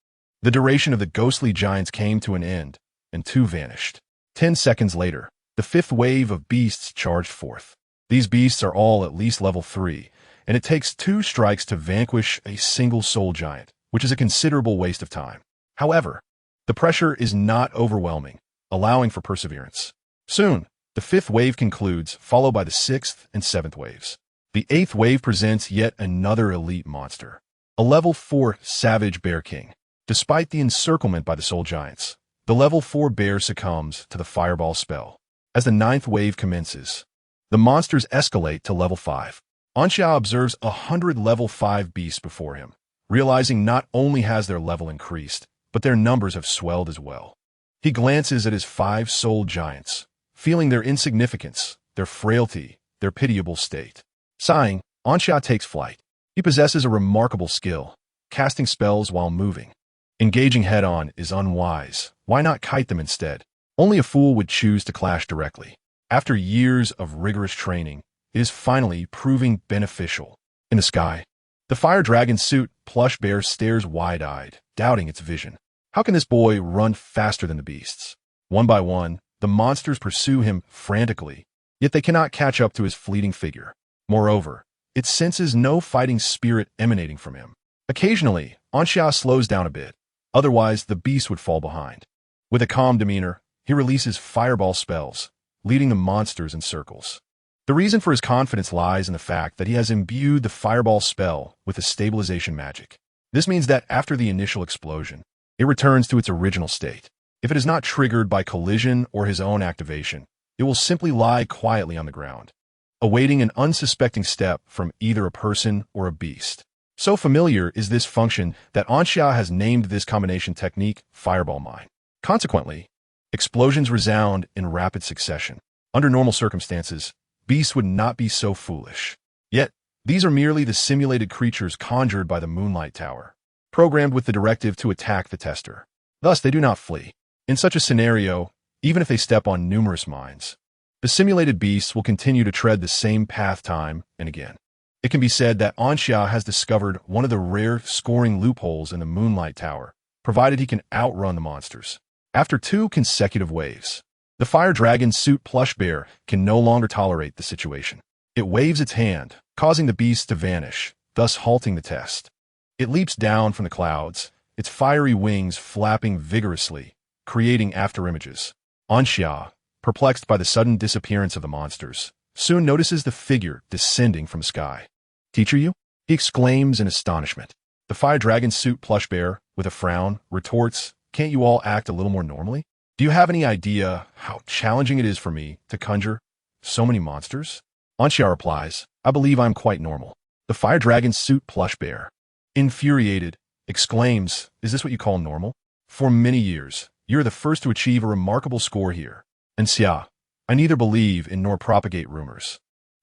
S1: the duration of the ghostly giants came to an end, and 2 vanished. 10 seconds later, the 5th wave of beasts charged forth. These beasts are all at least level 3, and it takes 2 strikes to vanquish a single soul giant, which is a considerable waste of time. However, the pressure is not overwhelming, allowing for perseverance. Soon, the 5th wave concludes, followed by the 6th and 7th waves. The 8th wave presents yet another elite monster, a level 4 Savage Bear King. Despite the encirclement by the soul giants, the level 4 bear succumbs to the fireball spell. As the 9th wave commences, the monsters escalate to level 5. Anxia observes 100 level 5 beasts before him, realizing not only has their level increased, but their numbers have swelled as well. He glances at his 5 soul giants, feeling their insignificance, their frailty, their pitiable state. Sighing, Anxia takes flight. He possesses a remarkable skill, casting spells while moving. Engaging head-on is unwise. Why not kite them instead? Only a fool would choose to clash directly. After years of rigorous training, it is finally proving beneficial. In the sky, the fire dragon suit plush bear stares wide-eyed, doubting its vision. How can this boy run faster than the beasts? One by one, the monsters pursue him frantically, yet they cannot catch up to his fleeting figure. Moreover, it senses no fighting spirit emanating from him. Occasionally, Anxia slows down a bit, otherwise the beast would fall behind. With a calm demeanor, he releases fireball spells, leading the monsters in circles. The reason for his confidence lies in the fact that he has imbued the fireball spell with a stabilization magic. This means that after the initial explosion, it returns to its original state. If it is not triggered by collision or his own activation, it will simply lie quietly on the ground, awaiting an unsuspecting step from either a person or a beast. So familiar is this function that Anxia has named this combination technique Fireball Mine. Consequently, explosions resound in rapid succession. Under normal circumstances, beasts would not be so foolish. Yet, these are merely the simulated creatures conjured by the Moonlight Tower, programmed with the directive to attack the tester. Thus, they do not flee. In such a scenario, even if they step on numerous mines, the simulated beasts will continue to tread the same path time and again. It can be said that Anxia has discovered one of the rare scoring loopholes in the Moonlight Tower, provided he can outrun the monsters. After 2 consecutive waves, The fire dragon suit plush bear can no longer tolerate the situation. It waves its hand, causing the beast to vanish, thus halting the test. It leaps down from the clouds, its fiery wings flapping vigorously, creating afterimages. Anxia, perplexed by the sudden disappearance of the monsters, soon notices the figure descending from the sky. "Teacher you?" he exclaims in astonishment. The fire dragon suit plush bear, with a frown, retorts, "Can't you all act a little more normally? Do you have any idea how challenging it is for me to conjure so many monsters?" Anxia replies, "I believe I'm quite normal." The fire dragon suit plush bear, infuriated, exclaims, "Is this what you call normal? For many years, you're the first to achieve a remarkable score here. And Xia, I neither believe in nor propagate rumors.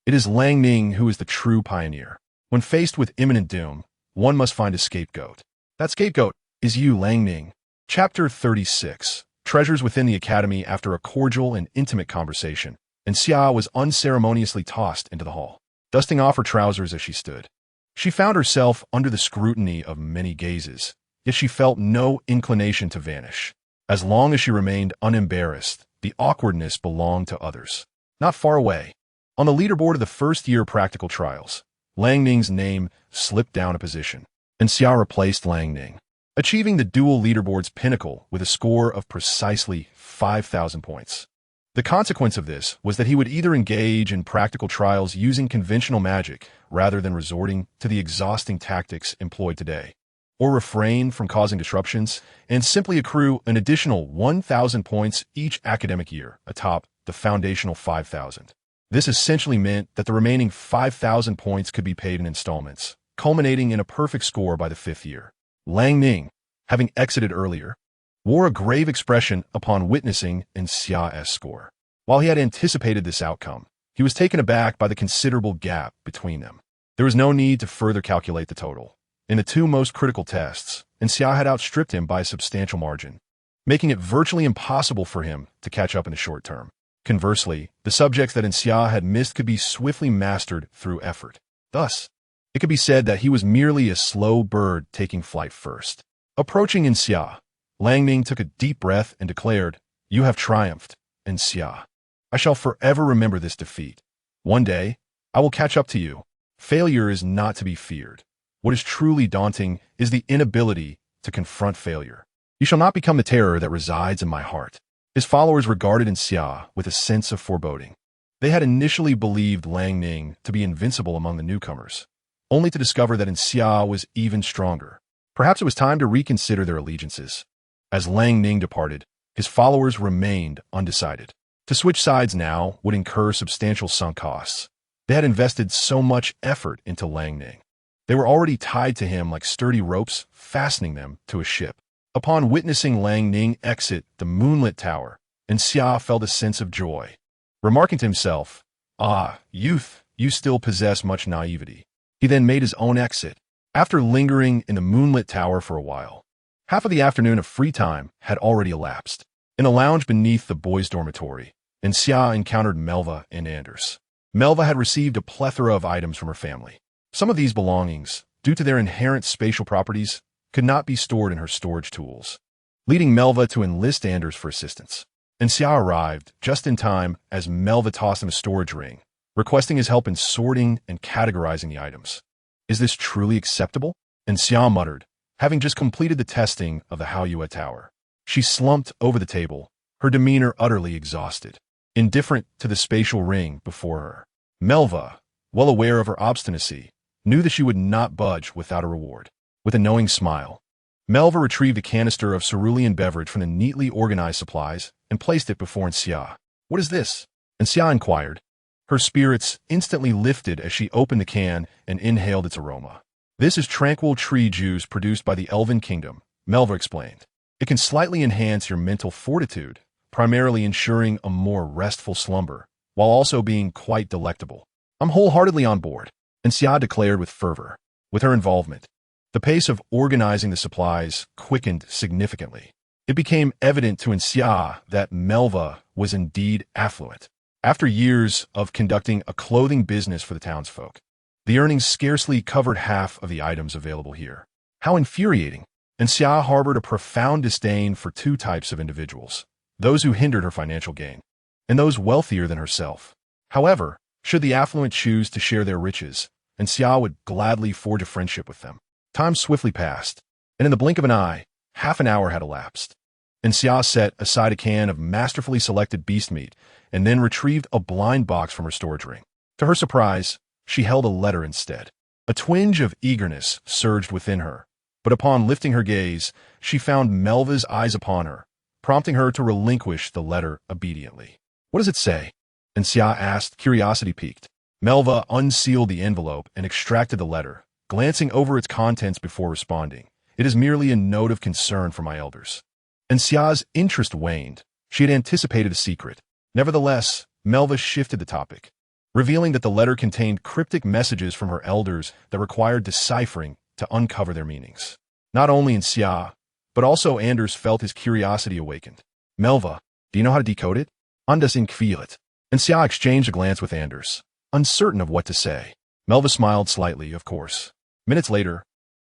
S1: It is Lang Ning who is the true pioneer. When faced with imminent doom, one must find a scapegoat. That scapegoat is you, Lang Ning." Chapter 36. Treasures within the academy. After a cordial and intimate conversation, and Xia was unceremoniously tossed into the hall, dusting off her trousers as she stood. She found herself under the scrutiny of many gazes, yet she felt no inclination to vanish. As long as she remained unembarrassed, the awkwardness belonged to others. Not far away, on the leaderboard of the first-year practical trials, Lang Ning's name slipped down a position, and Xia replaced Lang Ning, achieving the dual leaderboard's pinnacle with a score of precisely 5,000 points. The consequence of this was that he would either engage in practical trials using conventional magic rather than resorting to the exhausting tactics employed today, or refrain from causing disruptions and simply accrue an additional 1,000 points each academic year atop the foundational 5,000. This essentially meant that the remaining 5,000 points could be paid in installments, culminating in a perfect score by the 5th year. Lang Ning, having exited earlier, wore a grave expression upon witnessing Xia's score. While he had anticipated this outcome, he was taken aback by the considerable gap between them. There was no need to further calculate the total. In the two most critical tests, Xia had outstripped him by a substantial margin, making it virtually impossible for him to catch up in the short term. Conversely, the subjects that Xia had missed could be swiftly mastered through effort. Thus, it could be said that he was merely a slow bird taking flight first. Approaching Xia, Lang Ning took a deep breath and declared, "You have triumphed, Xia. I shall forever remember this defeat. One day, I will catch up to you. Failure is not to be feared. What is truly daunting is the inability to confront failure. You shall not become the terror that resides in my heart." His followers regarded Xia with a sense of foreboding. They had initially believed Lang Ning to be invincible among the newcomers, only to discover that Xia was even stronger. Perhaps it was time to reconsider their allegiances. As Lang Ning departed, his followers remained undecided. To switch sides now would incur substantial sunk costs. They had invested so much effort into Lang Ning. They were already tied to him like sturdy ropes, fastening them to a ship. Upon witnessing Lang Ning exit the moonlit tower, Xia felt a sense of joy. Remarking to himself, "Ah, youth, you still possess much naivety." He then made his own exit, after lingering in the moonlit tower for a while. Half of the afternoon of free time had already elapsed. In a lounge beneath the boys' dormitory, Xia encountered Melva and Anders. Melva had received a plethora of items from her family. Some of these belongings, due to their inherent spatial properties, could not be stored in her storage tools, leading Melva to enlist Anders for assistance. Xia arrived just in time as Melva tossed him a storage ring, requesting his help in sorting and categorizing the items. "Is this truly acceptable?" Xia muttered, having just completed the testing of the Haoyue Tower. She slumped over the table, her demeanor utterly exhausted, indifferent to the spatial ring before her. Melva, well aware of her obstinacy, knew that she would not budge without a reward. With a knowing smile, Melva retrieved a canister of cerulean beverage from the neatly organized supplies and placed it before Xia. "What is this?" Xia inquired. Her spirits instantly lifted as she opened the can and inhaled its aroma. "This is tranquil tree juice produced by the Elven Kingdom," Melva explained. "It can slightly enhance your mental fortitude, primarily ensuring a more restful slumber, while also being quite delectable." "I'm wholeheartedly on board," Xia declared with fervor. With her involvement, the pace of organizing the supplies quickened significantly. It became evident to Xia that Melva was indeed affluent. After years of conducting a clothing business for the townsfolk, the earnings scarcely covered half of the items available here. How infuriating! Xia harbored a profound disdain for two types of individuals: those who hindered her financial gain, and those wealthier than herself. However, should the affluent choose to share their riches, and Xia would gladly forge a friendship with them. Time swiftly passed, and in the blink of an eye, half an hour had elapsed. And Xia set aside a can of masterfully selected beast meat, and then retrieved a blind box from her storage ring. To her surprise, she held a letter instead. A twinge of eagerness surged within her, but upon lifting her gaze, she found Melva's eyes upon her, prompting her to relinquish the letter obediently. What does it say? And Xia asked, curiosity piqued. Melva unsealed the envelope and extracted the letter, glancing over its contents before responding. It is merely a note of concern for my elders. And Xia's interest waned. She had anticipated a secret. Nevertheless, Melva shifted the topic, revealing that the letter contained cryptic messages from her elders that required deciphering to uncover their meanings. Not only in Xia, but also Anders felt his curiosity awakened. Melva, do you know how to decode it? Anders inquirit. And Xia exchanged a glance with Anders, uncertain of what to say. Melva smiled slightly, of course. Minutes later,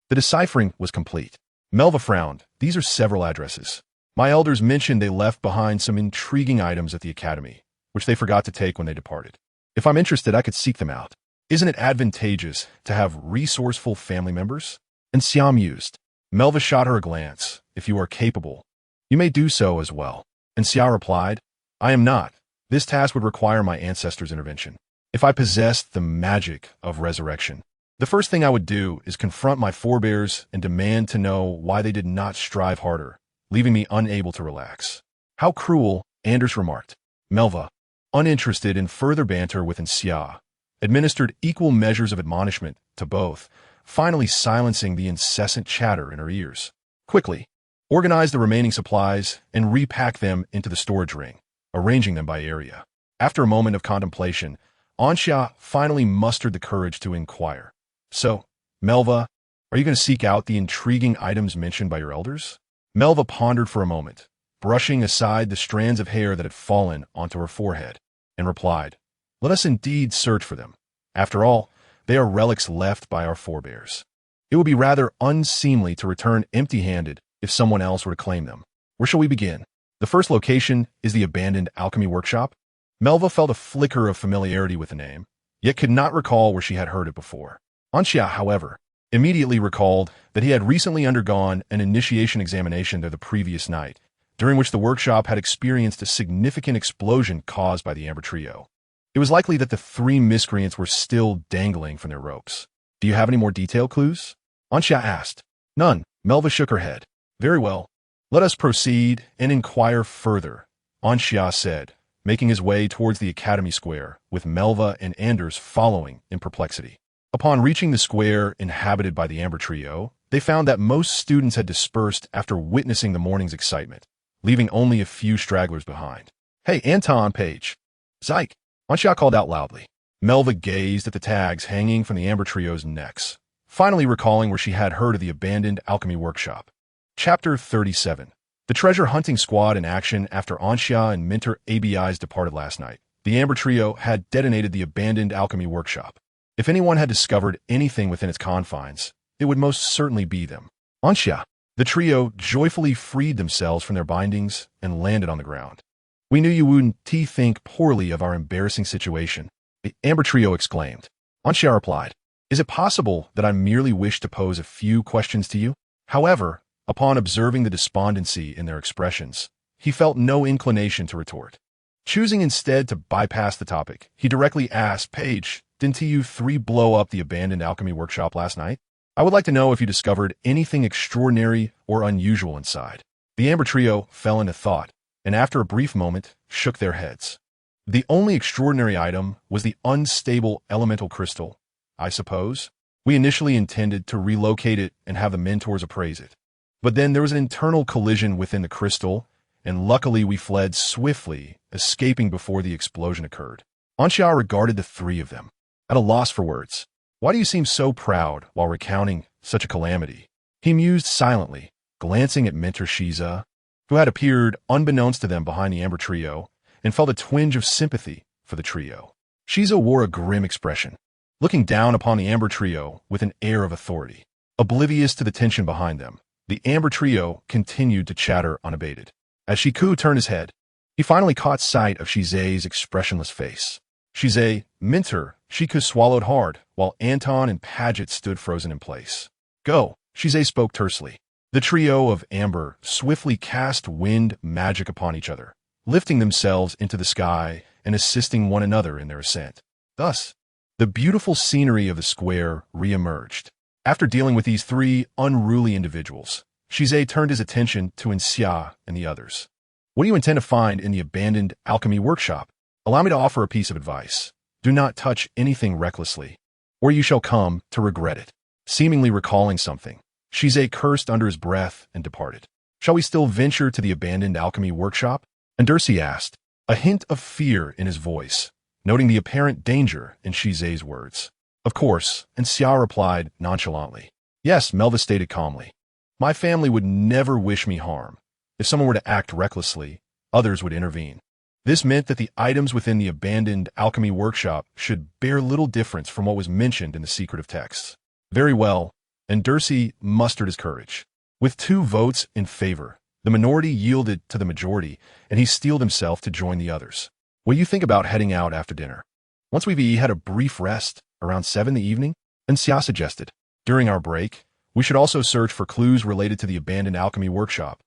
S1: the deciphering was complete. Melva frowned. These are several addresses. My elders mentioned they left behind some intriguing items at the academy, which they forgot to take when they departed. If I'm interested, I could seek them out. Isn't it advantageous to have resourceful family members? And Xia mused. Melva shot her a glance. If you are capable, you may do so as well. And Xia replied, I am not. This task would require my ancestors' intervention. If I possessed the magic of resurrection, the first thing I would do is confront my forebears and demand to know why they did not strive harder, leaving me unable to relax. How cruel, Anders remarked. Melva, uninterested in further banter with Xia, administered equal measures of admonishment to both, finally silencing the incessant chatter in her ears. Quickly, organize the remaining supplies and repack them into the storage ring, arranging them by area. After a moment of contemplation, Xia finally mustered the courage to inquire. So, Melva, are you going to seek out the intriguing items mentioned by your elders? Melva pondered for a moment, brushing aside the strands of hair that had fallen onto her forehead, and replied, Let us indeed search for them. After all, they are relics left by our forebears. It would be rather unseemly to return empty-handed if someone else were to claim them. Where shall we begin? The first location is the abandoned alchemy workshop. Melva felt a flicker of familiarity with the name, yet could not recall where she had heard it before. Xia, however, immediately recalled that he had recently undergone an initiation examination there the previous night, during which the workshop had experienced a significant explosion caused by the Amber Trio. It was likely that the three miscreants were still dangling from their ropes. Do you have any more detailed clues? Xia asked. None. Melva shook her head. Very well. Let us proceed and inquire further, Xia said, making his way towards the Academy Square, with Melva and Anders following in perplexity. Upon reaching the square inhabited by the Amber Trio, they found that most students had dispersed after witnessing the morning's excitement, leaving only a few stragglers behind. Hey, Anton, Page. Zyke, Xia called out loudly. Melva gazed at the tags hanging from the Amber Trio's necks, finally recalling where she had heard of the abandoned alchemy workshop. Chapter 37. The treasure hunting squad in action after Xia and Mentor ABI's departed last night. The Amber Trio had detonated the abandoned alchemy workshop. If anyone had discovered anything within its confines, it would most certainly be them. Xia. The trio joyfully freed themselves from their bindings and landed on the ground. We knew you wouldn't think poorly of our embarrassing situation, the Amber Trio exclaimed. Xia replied, Is it possible that I merely wish to pose a few questions to you? However, upon observing the despondency in their expressions, he felt no inclination to retort. Choosing instead to bypass the topic, he directly asked, Paige, didn't you three blow up the abandoned alchemy workshop last night? I would like to know if you discovered anything extraordinary or unusual inside. The Amber Trio fell into thought, and after a brief moment, shook their heads. The only extraordinary item was the unstable elemental crystal, I suppose. We initially intended to relocate it and have the mentors appraise it. But then there was an internal collision within the crystal, and luckily we fled swiftly, escaping before the explosion occurred. Xia regarded the three of them, at a loss for words. Why do you seem so proud while recounting such a calamity? He mused silently, glancing at Mentor Shiza, who had appeared unbeknownst to them behind the Amber Trio, and felt a twinge of sympathy for the trio. Shiza wore a grim expression, looking down upon the Amber Trio with an air of authority. Oblivious to the tension behind them, the Amber Trio continued to chatter unabated. As Shiku turned his head, He finally caught sight of Shize's expressionless face. Shize, Minter, Shiku swallowed hard, while Anton and Paget stood frozen in place. Go, Shize spoke tersely. The trio of amber swiftly cast wind magic upon each other, lifting themselves into the sky and assisting one another in their ascent. Thus, the beautiful scenery of the square re-emerged. After dealing with these three unruly individuals, Shize turned his attention to Xia and the others. What do you intend to find in the abandoned alchemy workshop? Allow me to offer a piece of advice. Do not touch anything recklessly, or you shall come to regret it. Seemingly recalling something, Shize cursed under his breath and departed. Shall we still venture to the abandoned alchemy workshop? Andersi asked, a hint of fear in his voice, noting the apparent danger in Shize's words. Of course, and Xia replied nonchalantly. Yes, Melva stated calmly. My family would never wish me harm. If someone were to act recklessly, others would intervene. This meant that the items within the abandoned alchemy workshop should bear little difference from what was mentioned in the secretive texts. Very well, and Dercy mustered his courage. With 2 votes in favor, the minority yielded to the majority, and he steeled himself to join the others. What do you think about heading out after dinner? Once we've had a brief rest, around 7 in the evening, and Xia suggested. During our break, we should also search for clues related to the abandoned alchemy workshop.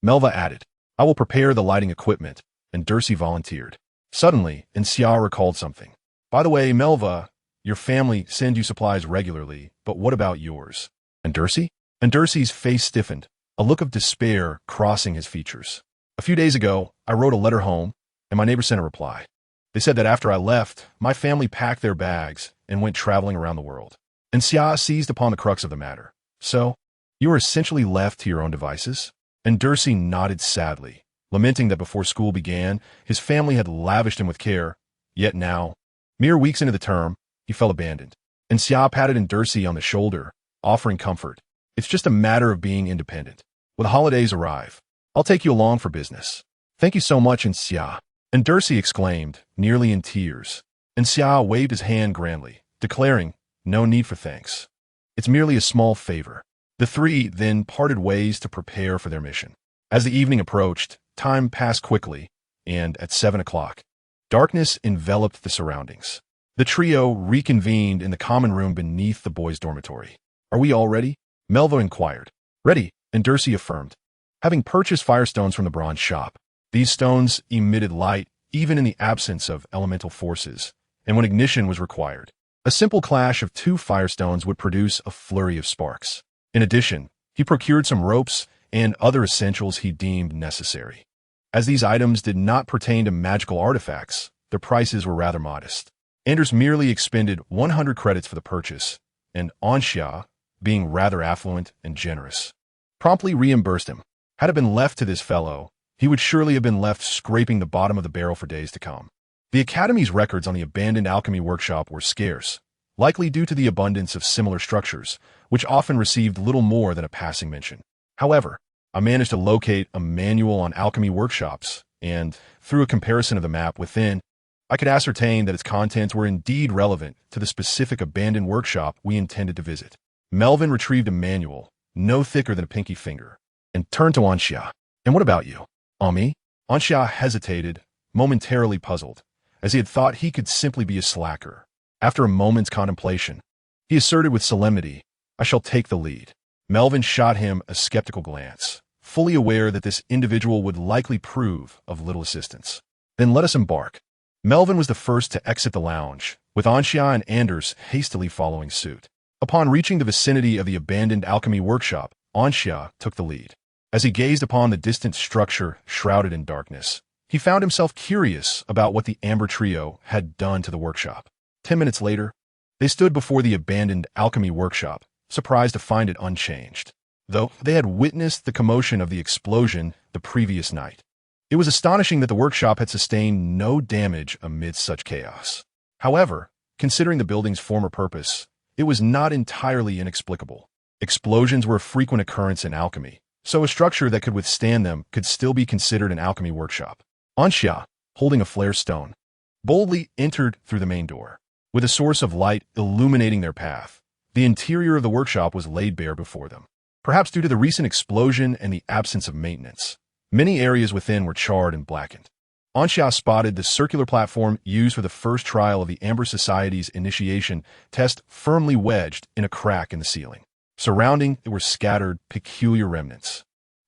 S1: Melva added, I will prepare the lighting equipment, and Dercy volunteered. Suddenly, Xia recalled something. By the way, Melva, your family sends you supplies regularly, but what about yours? And Dercy? And Dercy's face stiffened, a look of despair crossing his features. A few days ago, I wrote a letter home, and my neighbor sent a reply. They said that after I left, my family packed their bags and went traveling around the world. And Xia seized upon the crux of the matter. So, you were essentially left to your own devices? And Dercy nodded sadly, lamenting that before school began, his family had lavished him with care, yet now, mere weeks into the term, he felt abandoned. And Xia patted Dercy on the shoulder, offering comfort. It's just a matter of being independent. When the holidays arrive, I'll take you along for business. Thank you so much, Xia. And Dercy exclaimed, nearly in tears. And Xia waved his hand grandly, declaring, no need for thanks. It's merely a small favor. The 3 then parted ways to prepare for their mission. As the evening approached, time passed quickly, and at 7 o'clock, darkness enveloped the surroundings. The trio reconvened in the common room beneath the boys' dormitory. Are we all ready? Melva inquired. Ready, and Dercy affirmed. Having purchased firestones from the bronze shop, these stones emitted light even in the absence of elemental forces, and when ignition was required, a simple clash of 2 firestones would produce a flurry of sparks. In addition, he procured some ropes and other essentials he deemed necessary. As these items did not pertain to magical artifacts, their prices were rather modest. Anders merely expended 100 credits for the purchase, and Anxia, being rather affluent and generous, promptly reimbursed him. Had it been left to this fellow, he would surely have been left scraping the bottom of the barrel for days to come. The Academy's records on the abandoned alchemy workshop were scarce, likely due to the abundance of similar structures, which often received little more than a passing mention. However, I managed to locate a manual on alchemy workshops, and, through a comparison of the map within, I could ascertain that its contents were indeed relevant to the specific abandoned workshop we intended to visit. Melvin retrieved a manual, no thicker than a pinky finger, and turned to Anxia. And what about you? Me? Anxia hesitated, momentarily puzzled, as he had thought he could simply be a slacker. After a moment's contemplation, he asserted with solemnity, I shall take the lead. Melvin shot him a skeptical glance, fully aware that this individual would likely prove of little assistance. Then let us embark. Melvin was the first to exit the lounge, with Anxia and Anders hastily following suit. Upon reaching the vicinity of the abandoned alchemy workshop, Anxia took the lead. As he gazed upon the distant structure shrouded in darkness, he found himself curious about what the Amber Trio had done to the workshop. 10 minutes later, they stood before the abandoned alchemy workshop, surprised to find it unchanged, though they had witnessed the commotion of the explosion the previous night. It was astonishing that the workshop had sustained no damage amidst such chaos. However, considering the building's former purpose, it was not entirely inexplicable. Explosions were a frequent occurrence in alchemy, so a structure that could withstand them could still be considered an alchemy workshop. Anxia, holding a flare stone, boldly entered through the main door. With a source of light illuminating their path, the interior of the workshop was laid bare before them. Perhaps due to the recent explosion and the absence of maintenance, many areas within were charred and blackened. Anxia spotted the circular platform used for the first trial of the Amber Society's initiation test firmly wedged in a crack in the ceiling. Surrounding it were scattered, peculiar remnants,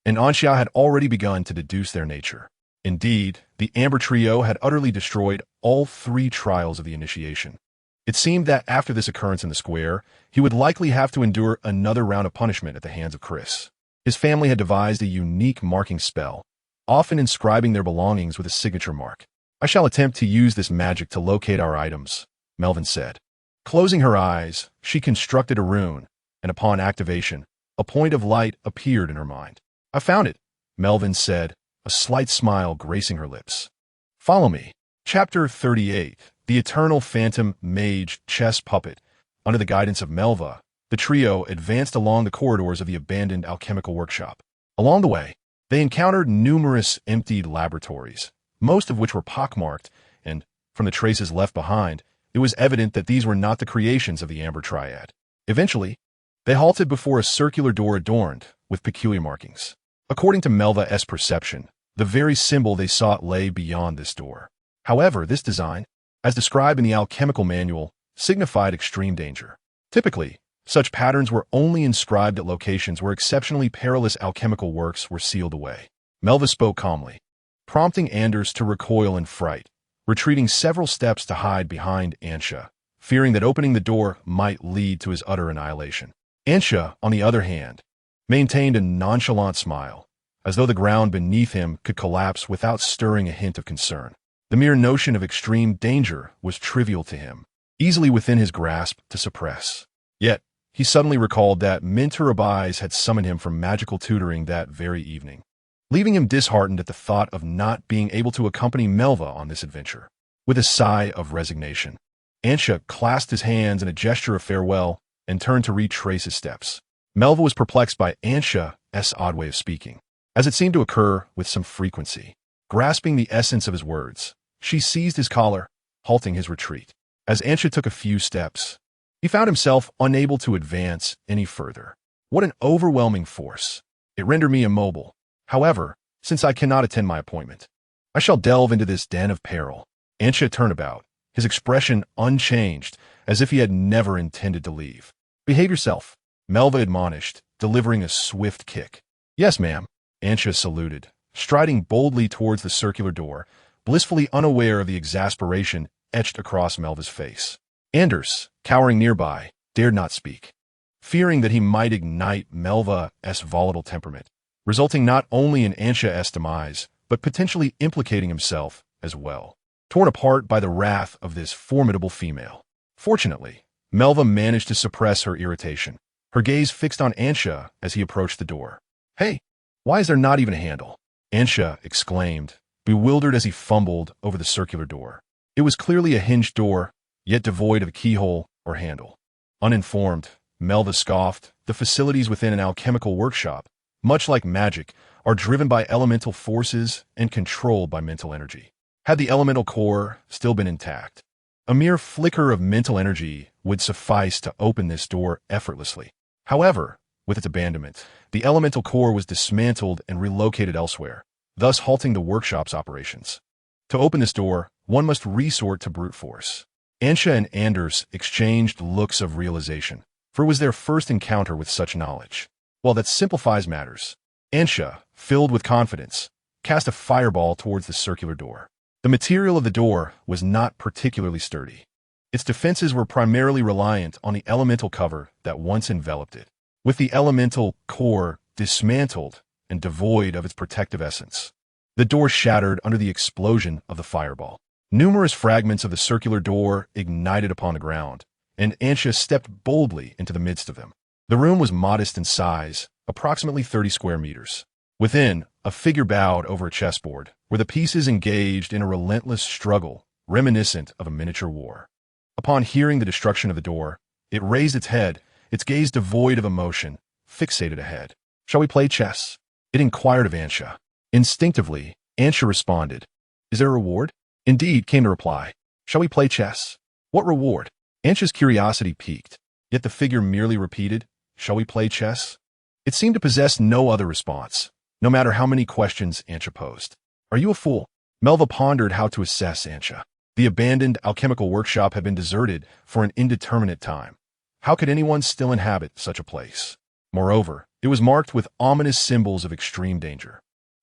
S1: and Anxia had already begun to deduce their nature. Indeed, the Amber Trio had utterly destroyed all 3 trials of the initiation. It seemed that after this occurrence in the square, he would likely have to endure another round of punishment at the hands of Chris. His family had devised a unique marking spell, often inscribing their belongings with a signature mark. "I shall attempt to use this magic to locate our items," Melvin said. Closing her eyes, she constructed a rune, and upon activation, a point of light appeared in her mind. "I found it," Melvin said, a slight smile gracing her lips. "Follow me." Chapter 38. The Eternal Phantom Mage Chess Puppet. Under the guidance of Melva, the trio advanced along the corridors of the abandoned alchemical workshop. Along the way, they encountered numerous emptied laboratories, most of which were pockmarked, and, from the traces left behind, it was evident that these were not the creations of the Amber Triad. Eventually, they halted before a circular door adorned with peculiar markings. According to Melva's perception, the very symbol they sought lay beyond this door. However, this design, as described in the alchemical manual, signified extreme danger. Typically, such patterns were only inscribed at locations where exceptionally perilous alchemical works were sealed away. Melva spoke calmly, prompting Anders to recoil in fright, retreating several steps to hide behind Anxia, fearing that opening the door might lead to his utter annihilation. Anxia, on the other hand, maintained a nonchalant smile, as though the ground beneath him could collapse without stirring a hint of concern. The mere notion of extreme danger was trivial to him, easily within his grasp to suppress. Yet, he suddenly recalled that Meteor had summoned him from magical tutoring that very evening, leaving him disheartened at the thought of not being able to accompany Melva on this adventure. With a sigh of resignation, Anxia clasped his hands in a gesture of farewell and turned to retrace his steps. Melva was perplexed by Anxia's odd way of speaking, as it seemed to occur with some frequency. Grasping the essence of his words, she seized his collar, halting his retreat. As Anxia took a few steps, he found himself unable to advance any further. "What an overwhelming force! It rendered me immobile. However, since I cannot attend my appointment, I shall delve into this den of peril." Anxia turned about, his expression unchanged, as if he had never intended to leave. "Behave yourself," Melva admonished, delivering a swift kick. "Yes, ma'am," Anxia saluted, striding boldly towards the circular door, blissfully unaware of the exasperation etched across Melva's face. Anders, cowering nearby, dared not speak, fearing that he might ignite Melva's volatile temperament, resulting not only in Anxia's demise, but potentially implicating himself as well, torn apart by the wrath of this formidable female. Fortunately, Melva managed to suppress her irritation, her gaze fixed on Anxia as he approached the door. "Hey, why is there not even a handle?" Anxia exclaimed, bewildered as he fumbled over the circular door. It was clearly a hinged door, yet devoid of a keyhole or handle. Uninformed, Melva scoffed. The facilities within an alchemical workshop, much like magic, are driven by elemental forces and controlled by mental energy. Had the elemental core still been intact, a mere flicker of mental energy would suffice to open this door effortlessly. However, with its abandonment, the elemental core was dismantled and relocated elsewhere, thus halting the workshop's operations. To open this door, one must resort to brute force. Anxia and Anders exchanged looks of realization, for it was their first encounter with such knowledge. Well, that simplifies matters. Anxia, filled with confidence, cast a fireball towards the circular door. The material of the door was not particularly sturdy. Its defenses were primarily reliant on the elemental cover that once enveloped it. With the elemental core dismantled and devoid of its protective essence, the door shattered under the explosion of the fireball. Numerous fragments of the circular door ignited upon the ground, and Anxia stepped boldly into the midst of them. The room was modest in size, approximately 30 square meters. Within, a figure bowed over a chessboard, where the pieces engaged in a relentless struggle, reminiscent of a miniature war. Upon hearing the destruction of the door, it raised its head, its gaze devoid of emotion, fixated ahead. "Shall we play chess?" it inquired of Anxia. Instinctively, Anxia responded. "Is there a reward?" "Indeed," came the reply. "Shall we play chess?" "What reward?" Anxia's curiosity piqued, yet the figure merely repeated, "Shall we play chess?" It seemed to possess no other response, no matter how many questions Anxia posed. "Are you a fool?" Melva pondered how to assess Ansha. The abandoned alchemical workshop had been deserted for an indeterminate time. How could anyone still inhabit such a place? Moreover, it was marked with ominous symbols of extreme danger.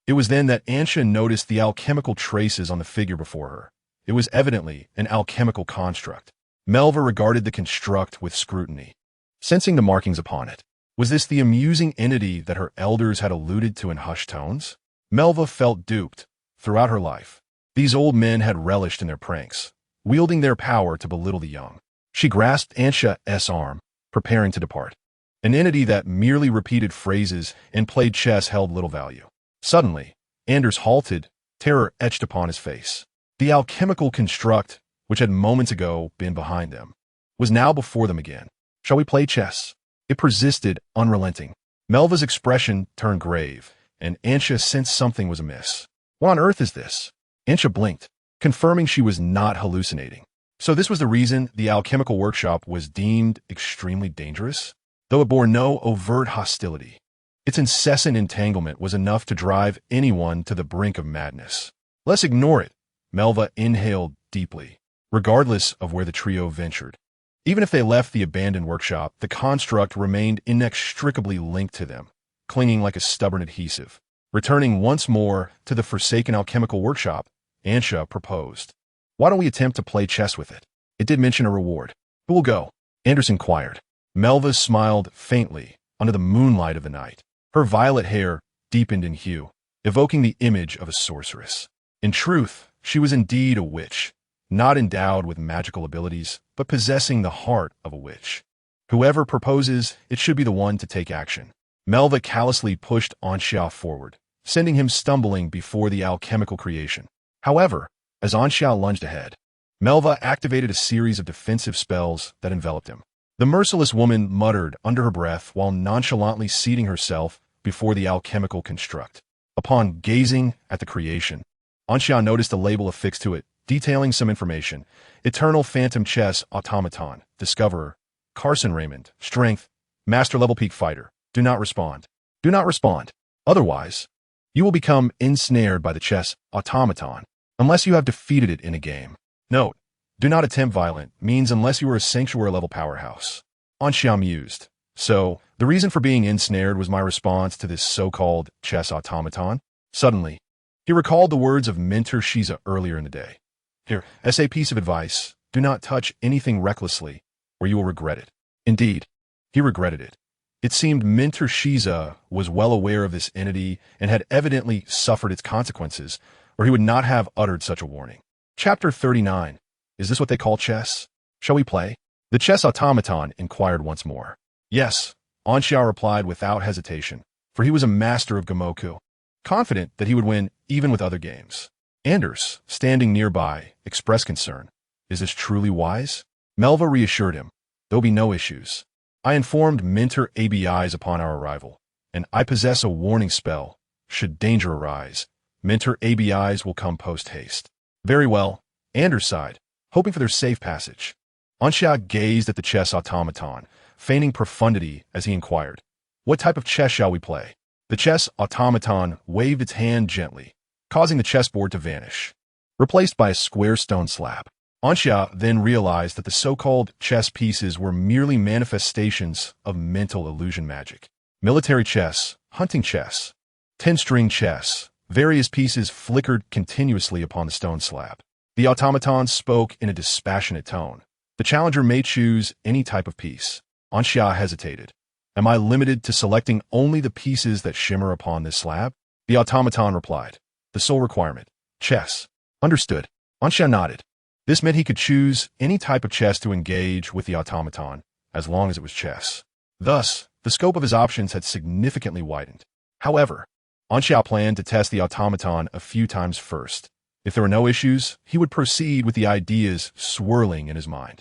S1: It was then that Ansha noticed the alchemical traces on the figure before her. It was evidently an alchemical construct. Melva regarded the construct with scrutiny, sensing the markings upon it. Was this the amusing entity that her elders had alluded to in hushed tones? Melva felt duped. Throughout her life, these old men had relished in their pranks, wielding their power to belittle the young. She grasped Ansha's arm, preparing to depart. An entity that merely repeated phrases and played chess held little value. Suddenly, Anders halted, terror etched upon his face. The alchemical construct, which had moments ago been behind them, was now before them again. Shall we play chess? It persisted, unrelenting. Melva's expression turned grave, and Ansha sensed something was amiss. What on earth is this? Ansha blinked, confirming she was not hallucinating. So this was the reason the alchemical workshop was deemed extremely dangerous? Though it bore no overt hostility, its incessant entanglement was enough to drive anyone to the brink of madness. Let's ignore it. Melva inhaled deeply, regardless of where the trio ventured. Even if they left the abandoned workshop, the construct remained inextricably linked to them, clinging like a stubborn adhesive. Returning once more to the forsaken alchemical workshop, Ansha proposed. Why don't we attempt to play chess with it? It did mention a reward. Who will go? Anders inquired. Melva smiled faintly under the moonlight of the night. Her violet hair deepened in hue, evoking the image of a sorceress. In truth, she was indeed a witch, not endowed with magical abilities, but possessing the heart of a witch. Whoever proposes, it should be the one to take action. Melva callously pushed Ansha forward, sending him stumbling before the alchemical creation. However, as Ansha lunged ahead, Melva activated a series of defensive spells that enveloped him. The merciless woman muttered under her breath while nonchalantly seating herself before the alchemical construct. Upon gazing at the creation, Ansha noticed a label affixed to it, detailing some information. Eternal Phantom Chess Automaton, Discoverer, Carson Raymond, Strength, Master-level Peak Fighter. Do not respond. Do not respond. Otherwise, you will become ensnared by the chess automaton, unless you have defeated it in a game. Note, do not attempt violent means unless you are a sanctuary-level powerhouse. Ansha mused. So, the reason for being ensnared was my response to this so-called chess automaton? Suddenly, he recalled the words of Mentor Shiza earlier in the day. Here, as a piece of advice, do not touch anything recklessly, or you will regret it. Indeed, he regretted it. It seemed Mentor Shiza was well aware of this entity and had evidently suffered its consequences, or he would not have uttered such a warning. Chapter 39. Is this what they call chess? Shall we play? The chess automaton inquired once more. Yes, Ansha replied without hesitation, for he was a master of Gamoku, confident that he would win even with other games. Anders, standing nearby, expressed concern. Is this truly wise? Melva reassured him. There'll be no issues. I informed Mentor ABIs upon our arrival, and I possess a warning spell. Should danger arise, Mentor ABIs will come post-haste. Very well, Anders sighed, hoping for their safe passage. Ansha gazed at the chess automaton, feigning profundity as he inquired, what type of chess shall we play? The chess automaton waved its hand gently, causing the chessboard to vanish, replaced by a square stone slab. Ansha then realized that the so-called chess pieces were merely manifestations of mental illusion magic. Military chess, hunting chess, 10-string chess, various pieces flickered continuously upon the stone slab. The automaton spoke in a dispassionate tone. The challenger may choose any type of piece. Ansha hesitated. Am I limited to selecting only the pieces that shimmer upon this slab? The automaton replied. The sole requirement. Chess. Understood. Ansha nodded. This meant he could choose any type of chess to engage with the automaton, as long as it was chess. Thus, the scope of his options had significantly widened. However, Ansha planned to test the automaton a few times first. If there were no issues, he would proceed with the ideas swirling in his mind.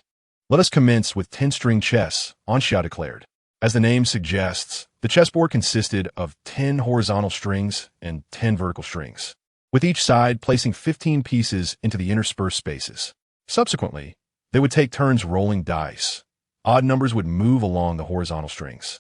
S1: Let us commence with 10-string chess, Ansha declared. As the name suggests, the chessboard consisted of 10 horizontal strings and 10 vertical strings, with each side placing 15 pieces into the interspersed spaces. Subsequently, they would take turns rolling dice. Odd numbers would move along the horizontal strings,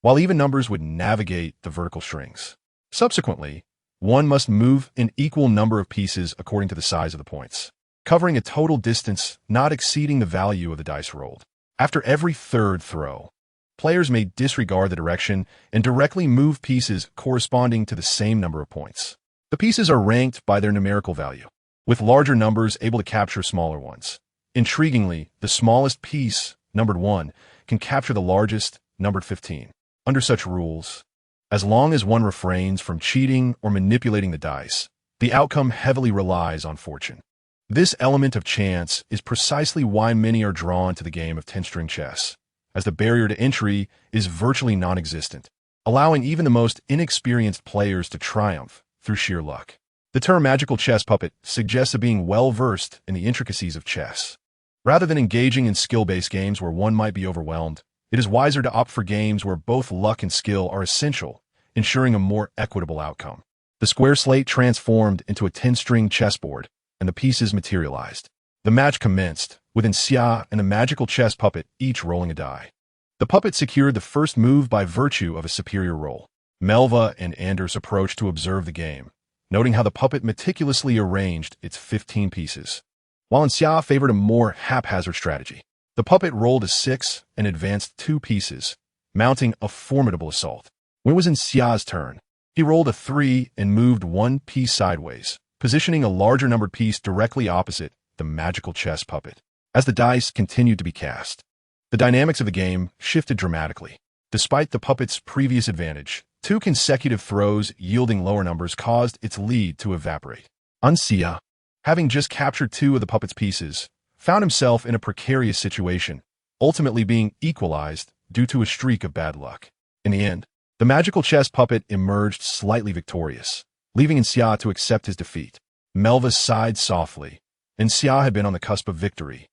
S1: while even numbers would navigate the vertical strings. Subsequently, one must move an equal number of pieces according to the size of the points, covering a total distance not exceeding the value of the dice rolled. After every third throw, players may disregard the direction and directly move pieces corresponding to the same number of points. The pieces are ranked by their numerical value, with larger numbers able to capture smaller ones. Intriguingly, the smallest piece, numbered 1, can capture the largest, numbered 15. Under such rules, as long as one refrains from cheating or manipulating the dice, the outcome heavily relies on fortune. This element of chance is precisely why many are drawn to the game of 10-string chess, as the barrier to entry is virtually non-existent, allowing even the most inexperienced players to triumph through sheer luck. The term magical chess puppet suggests a being well-versed in the intricacies of chess. Rather than engaging in skill-based games where one might be overwhelmed, it is wiser to opt for games where both luck and skill are essential, ensuring a more equitable outcome. The square slate transformed into a 10-string chessboard, and the pieces materialized. The match commenced, with Xia and the magical chess puppet each rolling a die. The puppet secured the first move by virtue of a superior roll. Melva and Anders approached to observe the game, noting how the puppet meticulously arranged its 15 pieces, while Xia favored a more haphazard strategy. The puppet rolled a 6 and advanced 2 pieces, mounting a formidable assault. When it was Xia's turn, he rolled a 3 and moved 1 piece sideways, positioning a larger numbered piece directly opposite the magical chess puppet. As the dice continued to be cast, the dynamics of the game shifted dramatically. Despite the puppet's previous advantage, 2 consecutive throws yielding lower numbers caused its lead to evaporate. Xia, having just captured 2 of the puppet's pieces, found himself in a precarious situation, ultimately being equalized due to a streak of bad luck. In the end, the magical chess puppet emerged slightly victorious, leaving Xia to accept his defeat. Melva sighed softly, and Xia had been on the cusp of victory.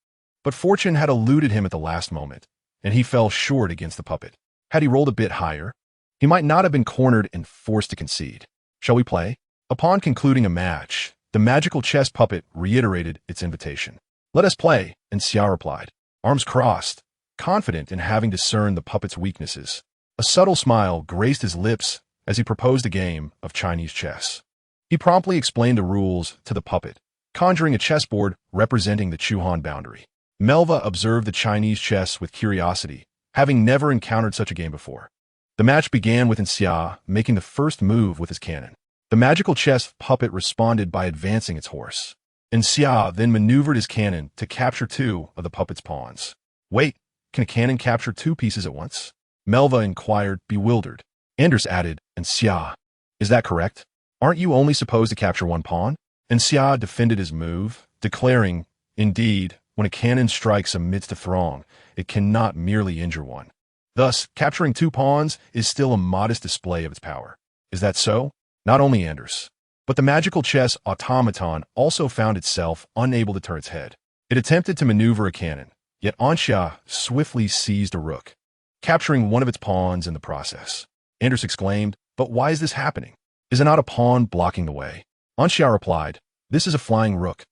S1: But fortune had eluded him at the last moment, and he fell short against the puppet. Had he rolled a bit higher, he might not have been cornered and forced to concede. Shall we play? Upon concluding a match, the magical chess puppet reiterated its invitation. Let us play, and Xia replied, arms crossed, confident in having discerned the puppet's weaknesses. A subtle smile graced his lips as he proposed a game of Chinese chess. He promptly explained the rules to the puppet, conjuring a chessboard representing the Chuhan boundary. Melva observed the Chinese chess with curiosity, having never encountered such a game before. The match began with Xia making the first move with his cannon. The magical chess puppet responded by advancing its horse. Xia then maneuvered his cannon to capture 2 of the puppet's pawns. Wait, can a cannon capture 2 pieces at once? Melva inquired, bewildered. Anders added, Xia, is that correct? Aren't you only supposed to capture 1 pawn? Xia defended his move, declaring, indeed, when a cannon strikes amidst a throng, it cannot merely injure one. Thus, capturing 2 pawns is still a modest display of its power. Is that so? Not only Anders, but the magical chess automaton also found itself unable to turn its head. It attempted to maneuver a cannon, yet Xia swiftly seized a rook, capturing 1 of its pawns in the process. Anders exclaimed, but why is this happening? Is it not a pawn blocking the way? Xia replied, this is a flying rook.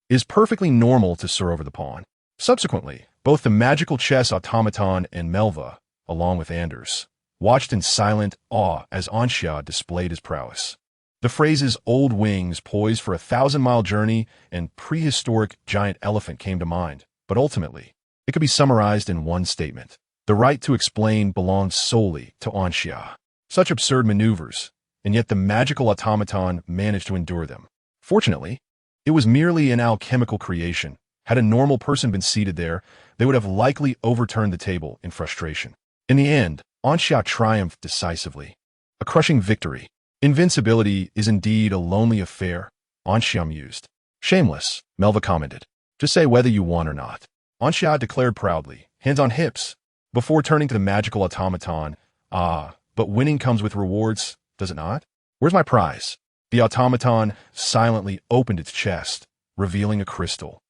S1: It is perfectly normal to soar over the pawn. Subsequently, both the magical chess automaton and Melva, along with Anders, watched in silent awe as Xia displayed his prowess. The phrases old wings poised for a 1,000-mile journey and prehistoric giant elephant came to mind, but ultimately, it could be summarized in one statement. The right to explain belongs solely to Xia. Such absurd maneuvers, and yet the magical automaton managed to endure them. Fortunately, it was merely an alchemical creation. Had a normal person been seated there, they would have likely overturned the table in frustration. In the end, Xia triumphed decisively. A crushing victory. Invincibility is indeed a lonely affair, Xia mused. Shameless, Melva commented. Just say whether you won or not. Xia declared proudly, hands on hips, before turning to the magical automaton. But winning comes with rewards, does it not? Where's my prize? The automaton silently opened its chest, revealing a crystal.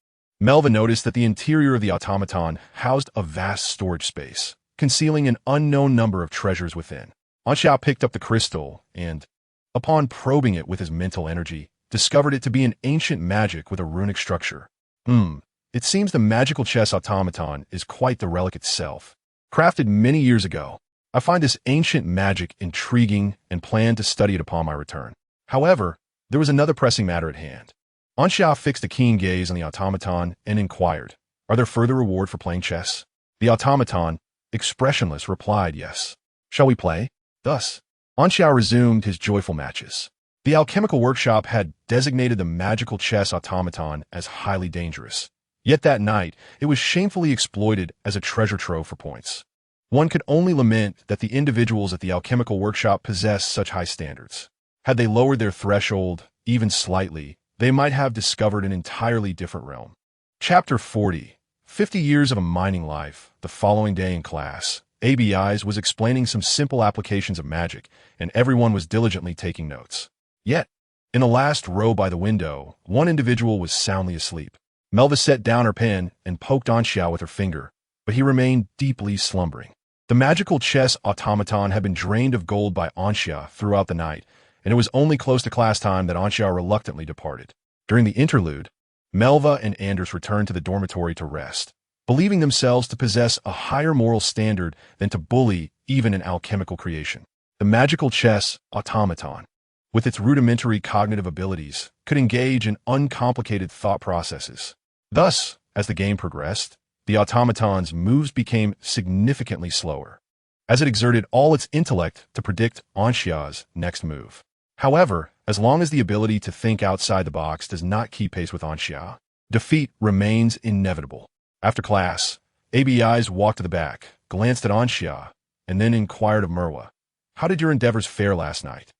S1: Melva noticed that the interior of the automaton housed a vast storage space, concealing an unknown number of treasures within. Xia picked up the crystal and, upon probing it with his mental energy, discovered it to be an ancient magic with a runic structure. It seems the magical chess automaton is quite the relic itself. Crafted many years ago, I find this ancient magic intriguing and plan to study it upon my return. However, there was another pressing matter at hand. Anxia fixed a keen gaze on the automaton and inquired, "Are there further reward for playing chess?" The automaton, expressionless, replied, "Yes. Shall we play?" Thus, Anxia resumed his joyful matches. The alchemical workshop had designated the magical chess automaton as highly dangerous. Yet that night, it was shamefully exploited as a treasure trove for points. One could only lament that the individuals at the alchemical workshop possessed such high standards. Had they lowered their threshold, even slightly, they might have discovered an entirely different realm. Chapter 40. 50 Years of a Mining Life. The following day in class, ABIs was explaining some simple applications of magic, and everyone was diligently taking notes. Yet, in the last row by the window, one individual was soundly asleep. Melva set down her pen and poked Anxia with her finger, but he remained deeply slumbering. The magical chess automaton had been drained of gold by Anxia throughout the night, and it was only close to class time that Anxia reluctantly departed. During the interlude, Melva and Anders returned to the dormitory to rest, believing themselves to possess a higher moral standard than to bully even an alchemical creation. The magical chess automaton, with its rudimentary cognitive abilities, could engage in uncomplicated thought processes. Thus, as the game progressed, the automaton's moves became significantly slower, as it exerted all its intellect to predict Anxia's next move. However, as long as the ability to think outside the box does not keep pace with Anxia, defeat remains inevitable. After class, ABIs walked to the back, glanced at Anxia, and then inquired of Merwa, "How did your endeavors fare last night?"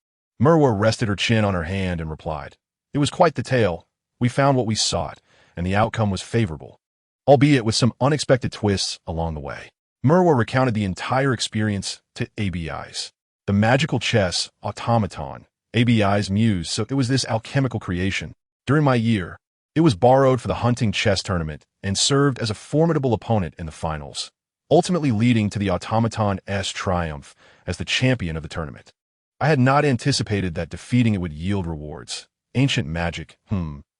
S1: Merwa rested her chin on her hand and replied, "It was quite the tale. We found what we sought, and the outcome was favorable, albeit with some unexpected twists along the way." Merwa recounted the entire experience to ABIs. The magical chess automaton, ABIs muse, so it was this alchemical creation. During my year, it was borrowed for the hunting chess tournament and served as a formidable opponent in the finals, ultimately leading to the automaton's triumph as the champion of the tournament. I had not anticipated that defeating it would yield rewards. Ancient magic,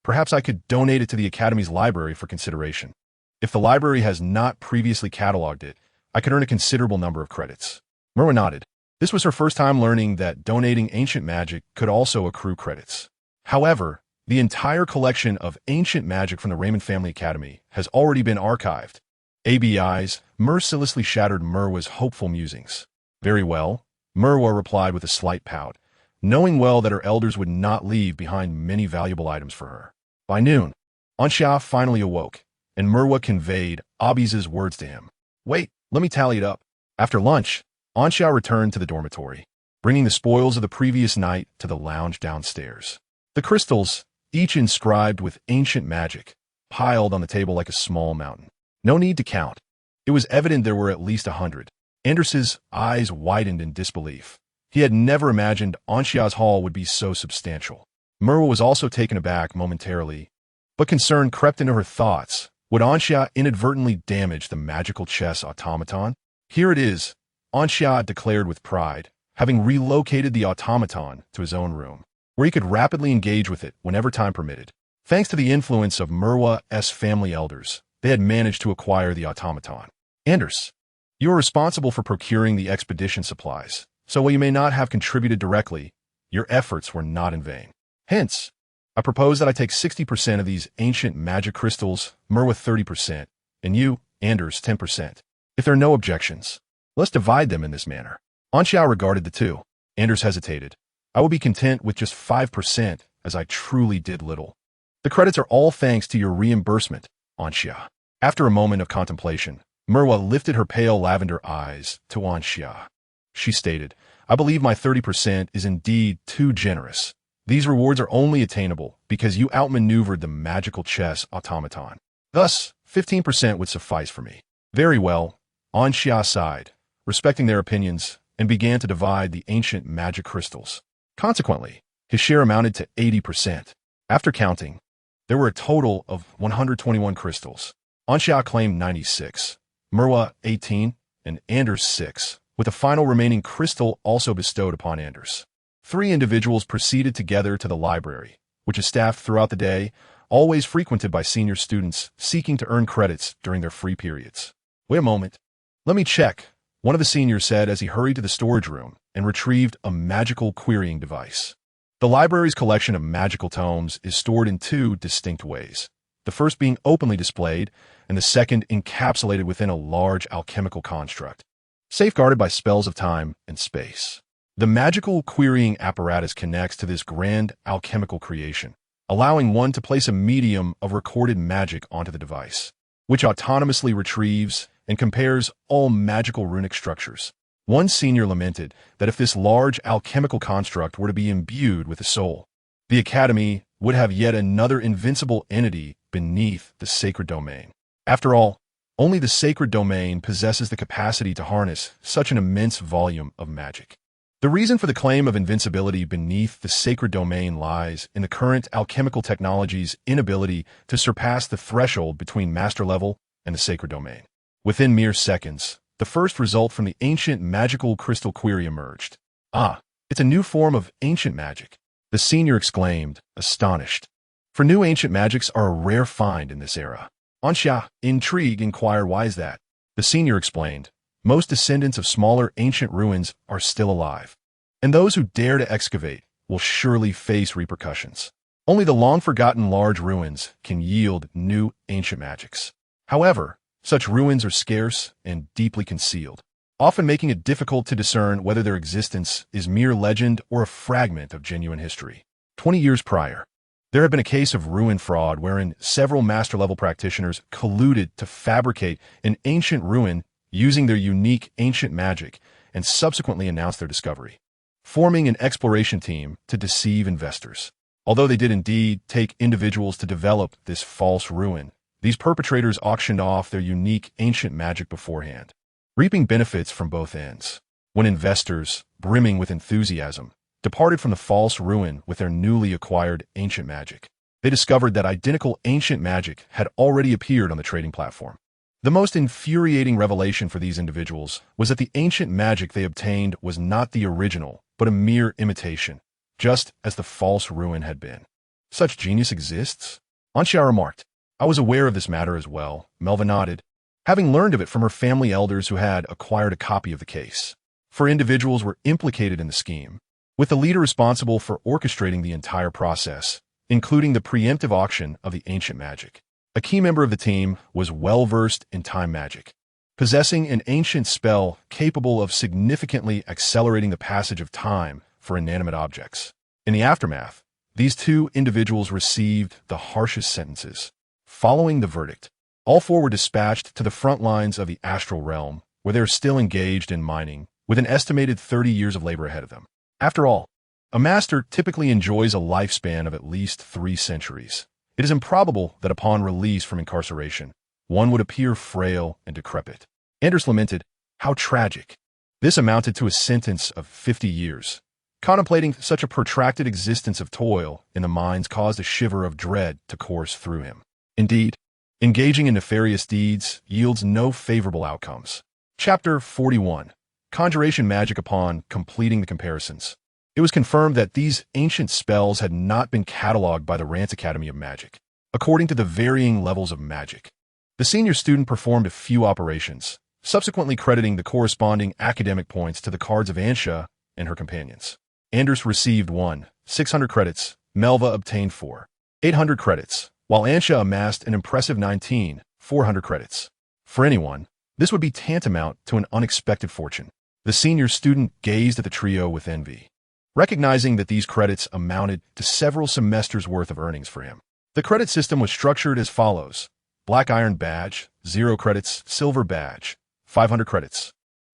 S1: perhaps I could donate it to the Academy's library for consideration. If the library has not previously cataloged it, I could earn a considerable number of credits. Merwa nodded. This was her first time learning that donating ancient magic could also accrue credits. However, the entire collection of ancient magic from the Raymond Family Academy has already been archived. ABIs mercilessly shattered Merwa's hopeful musings. Very well, Merwa replied with a slight pout, knowing well that her elders would not leave behind many valuable items for her. By noon, Anxia finally awoke, and Merwa conveyed Abiz's words to him. "Wait, let me tally it up." After lunch, Anxia returned to the dormitory, bringing the spoils of the previous night to the lounge downstairs. The crystals, each inscribed with ancient magic, piled on the table like a small mountain. No need to count. It was evident there were at least 100. Anders's eyes widened in disbelief. He had never imagined Anxia's haul would be so substantial. Merwa was also taken aback momentarily, but concern crept into her thoughts. Would Anxia inadvertently damage the magical chess automaton? "Here it is," Anxia declared with pride, having relocated the automaton to his own room, where he could rapidly engage with it whenever time permitted. Thanks to the influence of Merwa's family elders, they had managed to acquire the automaton. "Anders, you are responsible for procuring the expedition supplies, so while you may not have contributed directly, your efforts were not in vain. Hence, I propose that I take 60% of these ancient magic crystals, Merwa 30%, and you, Anders, 10%. If there are no objections, let's divide them in this manner." Anxia regarded the two. Anders hesitated. "I will be content with just 5%, as I truly did little." "The credits are all thanks to your reimbursement, Anxia." After a moment of contemplation, Merwa lifted her pale lavender eyes to Anxia. She stated, "I believe my 30% is indeed too generous. These rewards are only attainable because you outmaneuvered the magical chess automaton. Thus, 15% would suffice for me." "Very well," Anxia sighed, respecting their opinions, and began to divide the ancient magic crystals. Consequently, his share amounted to 80%. After counting, there were a total of 121 crystals. Anxia claimed 96, Merwa 18, and Anders 6, with the final remaining crystal also bestowed upon Anders. 3 individuals proceeded together to the library, which is staffed throughout the day, always frequented by senior students seeking to earn credits during their free periods. "Wait a moment. Let me check," one of the seniors said as he hurried to the storage room and retrieved a magical querying device. The library's collection of magical tomes is stored in two distinct ways, the first being openly displayed, and the second encapsulated within a large alchemical construct, safeguarded by spells of time and space. The magical querying apparatus connects to this grand alchemical creation, allowing one to place a medium of recorded magic onto the device, which autonomously retrieves and compares all magical runic structures. One senior lamented that if this large alchemical construct were to be imbued with a soul, the Academy would have yet another invincible entity beneath the sacred domain. After all, only the sacred domain possesses the capacity to harness such an immense volume of magic. The reason for the claim of invincibility beneath the sacred domain lies in the current alchemical technology's inability to surpass the threshold between master level and the sacred domain. Within mere seconds, the first result from the ancient magical crystal query emerged. Ah, it's a new form of ancient magic, the senior exclaimed, astonished. For new ancient magics are a rare find in this era. Ansha, intrigued, inquired why is that? The senior explained, most descendants of smaller ancient ruins are still alive, and those who dare to excavate will surely face repercussions. Only the long-forgotten large ruins can yield new ancient magics. However, such ruins are scarce and deeply concealed, often making it difficult to discern whether their existence is mere legend or a fragment of genuine history. 20 years prior, there had been a case of ruin fraud wherein several master-level practitioners colluded to fabricate an ancient ruin using their unique ancient magic and subsequently announced their discovery, forming an exploration team to deceive investors. Although they did indeed take individuals to develop this false ruin, these perpetrators auctioned off their unique ancient magic beforehand, reaping benefits from both ends. When investors, brimming with enthusiasm, departed from the false ruin with their newly acquired ancient magic, they discovered that identical ancient magic had already appeared on the trading platform. The most infuriating revelation for these individuals was that the ancient magic they obtained was not the original, but a mere imitation, just as the false ruin had been. Such genius exists? Ansha remarked. I was aware of this matter as well, Melva nodded, having learned of it from her family elders who had acquired a copy of the case. 4 individuals were implicated in the scheme, with the leader responsible for orchestrating the entire process, including the preemptive auction of the ancient magic. A key member of the team was well-versed in time magic, possessing an ancient spell capable of significantly accelerating the passage of time for inanimate objects. In the aftermath, these 2 individuals received the harshest sentences. Following the verdict, all 4 were dispatched to the front lines of the astral realm, where they are still engaged in mining, with an estimated 30 years of labor ahead of them. After all, a master typically enjoys a lifespan of at least 3 centuries. It is improbable that upon release from incarceration, one would appear frail and decrepit. Anders lamented, how tragic. This amounted to a sentence of 50 years. Contemplating such a protracted existence of toil in the mines caused a shiver of dread to course through him. Indeed, engaging in nefarious deeds yields no favorable outcomes. Chapter 41. Conjuration Magic. Upon completing the comparisons, it was confirmed that these ancient spells had not been cataloged by the Rance Academy of Magic, according to the varying levels of magic. The senior student performed a few operations, subsequently crediting the corresponding academic points to the cards of Ansha and her companions. Anders received 600 credits, Melva obtained 800 credits, while Ansha amassed an impressive 400 credits. For anyone, this would be tantamount to an unexpected fortune. The senior student gazed at the trio with envy, recognizing that these credits amounted to several semesters' worth of earnings for him. The credit system was structured as follows: Black Iron Badge, 0 credits, Silver Badge, 500 credits,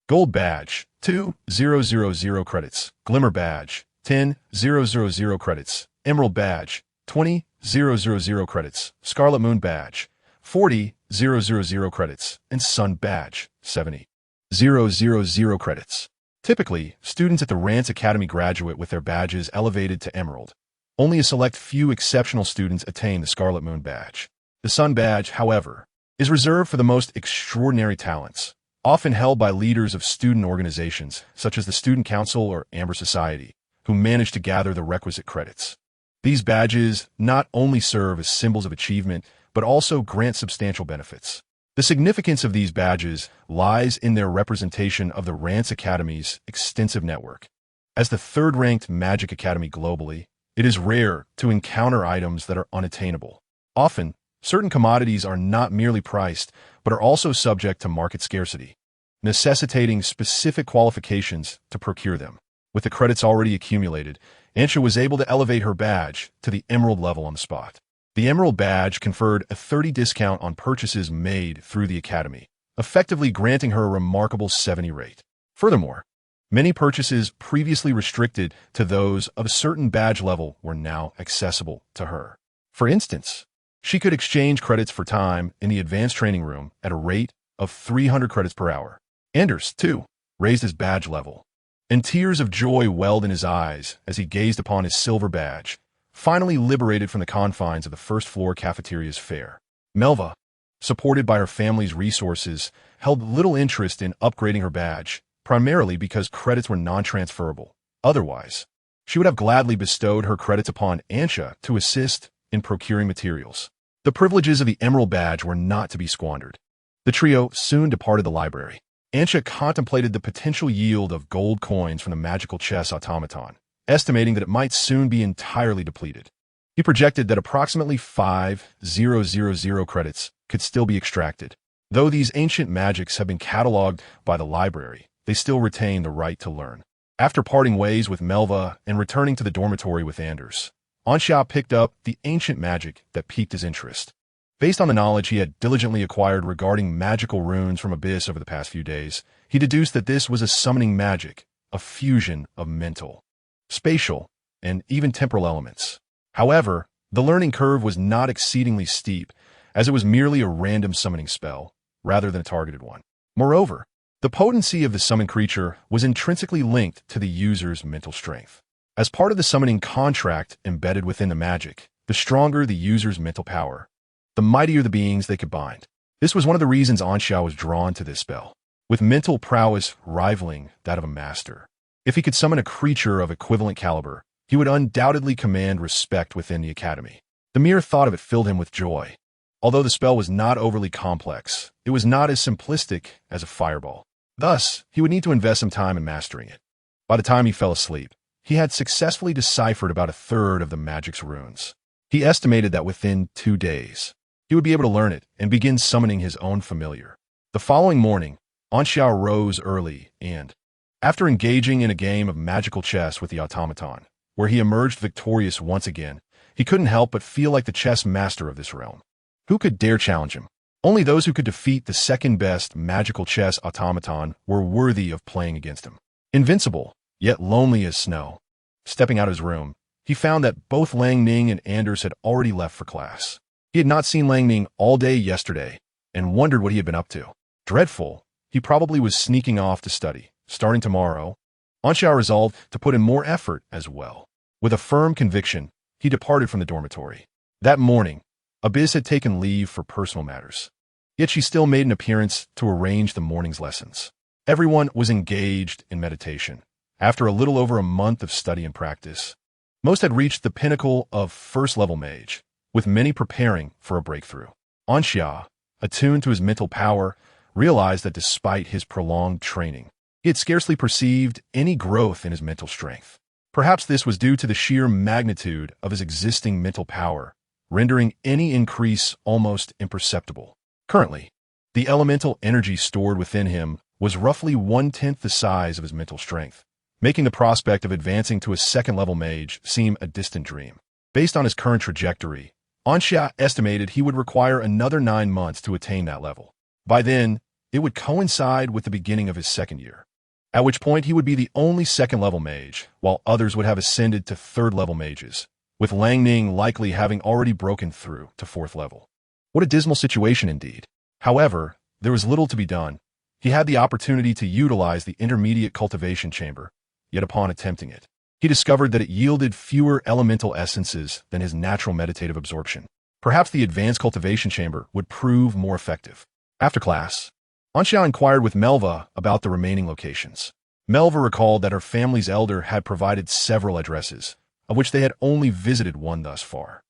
S1: Gold Badge, 2,000 credits, Glimmer Badge, 10,000 credits, Emerald Badge, 20,000 credits, Scarlet Moon Badge, 40,000 credits, and Sun Badge, 70,000 credits. Typically, students at the Rance Academy graduate with their badges elevated to Emerald. Only a select few exceptional students attain the Scarlet Moon Badge. The Sun Badge, however, is reserved for the most extraordinary talents, often held by leaders of student organizations such as the Student Council or Amber Society, who manage to gather the requisite credits. These badges not only serve as symbols of achievement, but also grant substantial benefits. The significance of these badges lies in their representation of the Rance Academy's extensive network. As the 3rd-ranked Magic Academy globally, It is rare to encounter items that are unattainable. Often, certain commodities are not merely priced, but are also subject to market scarcity, necessitating specific qualifications to procure them. With the credits already accumulated, Ansha was able to elevate her badge to the Emerald level on the spot. The Emerald badge conferred a 30% discount on purchases made through the Academy, effectively granting her a remarkable 70 rate. Furthermore, many purchases previously restricted to those of a certain badge level were now accessible to her. For instance, she could exchange credits for time in the advanced training room at a rate of 300 credits per hour. Anders, too, raised his badge level, and tears of joy welled in his eyes as he gazed upon his silver badge, finally liberated from the confines of the first-floor cafeteria's fare. Melva, supported by her family's resources, held little interest in upgrading her badge, primarily because credits were non-transferable. Otherwise, she would have gladly bestowed her credits upon Ansha to assist in procuring materials. The privileges of the Emerald badge were not to be squandered. The trio soon departed the library. Ansha contemplated the potential yield of gold coins from the magical chess automaton, estimating that it might soon be entirely depleted. He projected that approximately 5,000 credits could still be extracted. Though these ancient magics have been cataloged by the library, they still retain the right to learn. After parting ways with Melva and returning to the dormitory with Anders, Ansha picked up the ancient magic that piqued his interest. Based on the knowledge he had diligently acquired regarding magical runes from Abyss over the past few days, he deduced that this was a summoning magic, a fusion of mental, spatial, and even temporal elements. However, the learning curve was not exceedingly steep, as it was merely a random summoning spell, rather than a targeted one. Moreover, the potency of the summoned creature was intrinsically linked to the user's mental strength. As part of the summoning contract embedded within the magic, the stronger the user's mental power, the mightier the beings they could bind. This was one of the reasons Ansha was drawn to this spell, with mental prowess rivaling that of a master. If he could summon a creature of equivalent caliber, he would undoubtedly command respect within the Academy. The mere thought of it filled him with joy. Although the spell was not overly complex, it was not as simplistic as a fireball. Thus, he would need to invest some time in mastering it. By the time he fell asleep, he had successfully deciphered about a third of the magic's runes. He estimated that within 2 days, he would be able to learn it and begin summoning his own familiar. The following morning, Ansha rose early and, after engaging in a game of magical chess with the automaton, where he emerged victorious once again, he couldn't help but feel like the chess master of this realm. Who could dare challenge him? Only those who could defeat the second-best magical chess automaton were worthy of playing against him. Invincible, yet lonely as snow. Stepping out of his room, he found that both Lang Ning and Anders had already left for class. He had not seen Lang Ning all day yesterday and wondered what he had been up to. Dreadful, he probably was sneaking off to study. Starting tomorrow, Ansha resolved to put in more effort as well. With a firm conviction, he departed from the dormitory. That morning, Abyss had taken leave for personal matters. Yet she still made an appearance to arrange the morning's lessons. Everyone was engaged in meditation. After a little over a month of study and practice, most had reached the pinnacle of first-level mage, with many preparing for a breakthrough. Ansha, attuned to his mental power, realized that despite his prolonged training, he had scarcely perceived any growth in his mental strength. Perhaps this was due to the sheer magnitude of his existing mental power, rendering any increase almost imperceptible. Currently, the elemental energy stored within him was roughly 1/10 the size of his mental strength, making the prospect of advancing to a second-level mage seem a distant dream. Based on his current trajectory, Ansha estimated he would require another 9 months to attain that level. By then, it would coincide with the beginning of his second year, at which point he would be the only second-level mage, while others would have ascended to third-level mages, with Lang Ning likely having already broken through to 4th level. What a dismal situation indeed. However, there was little to be done. He had the opportunity to utilize the intermediate cultivation chamber, yet upon attempting it, he discovered that it yielded fewer elemental essences than his natural meditative absorption. Perhaps the advanced cultivation chamber would prove more effective. After class, Ansha inquired with Melva about the remaining locations. Melva recalled that her family's elder had provided several addresses, of which they had only visited one thus far.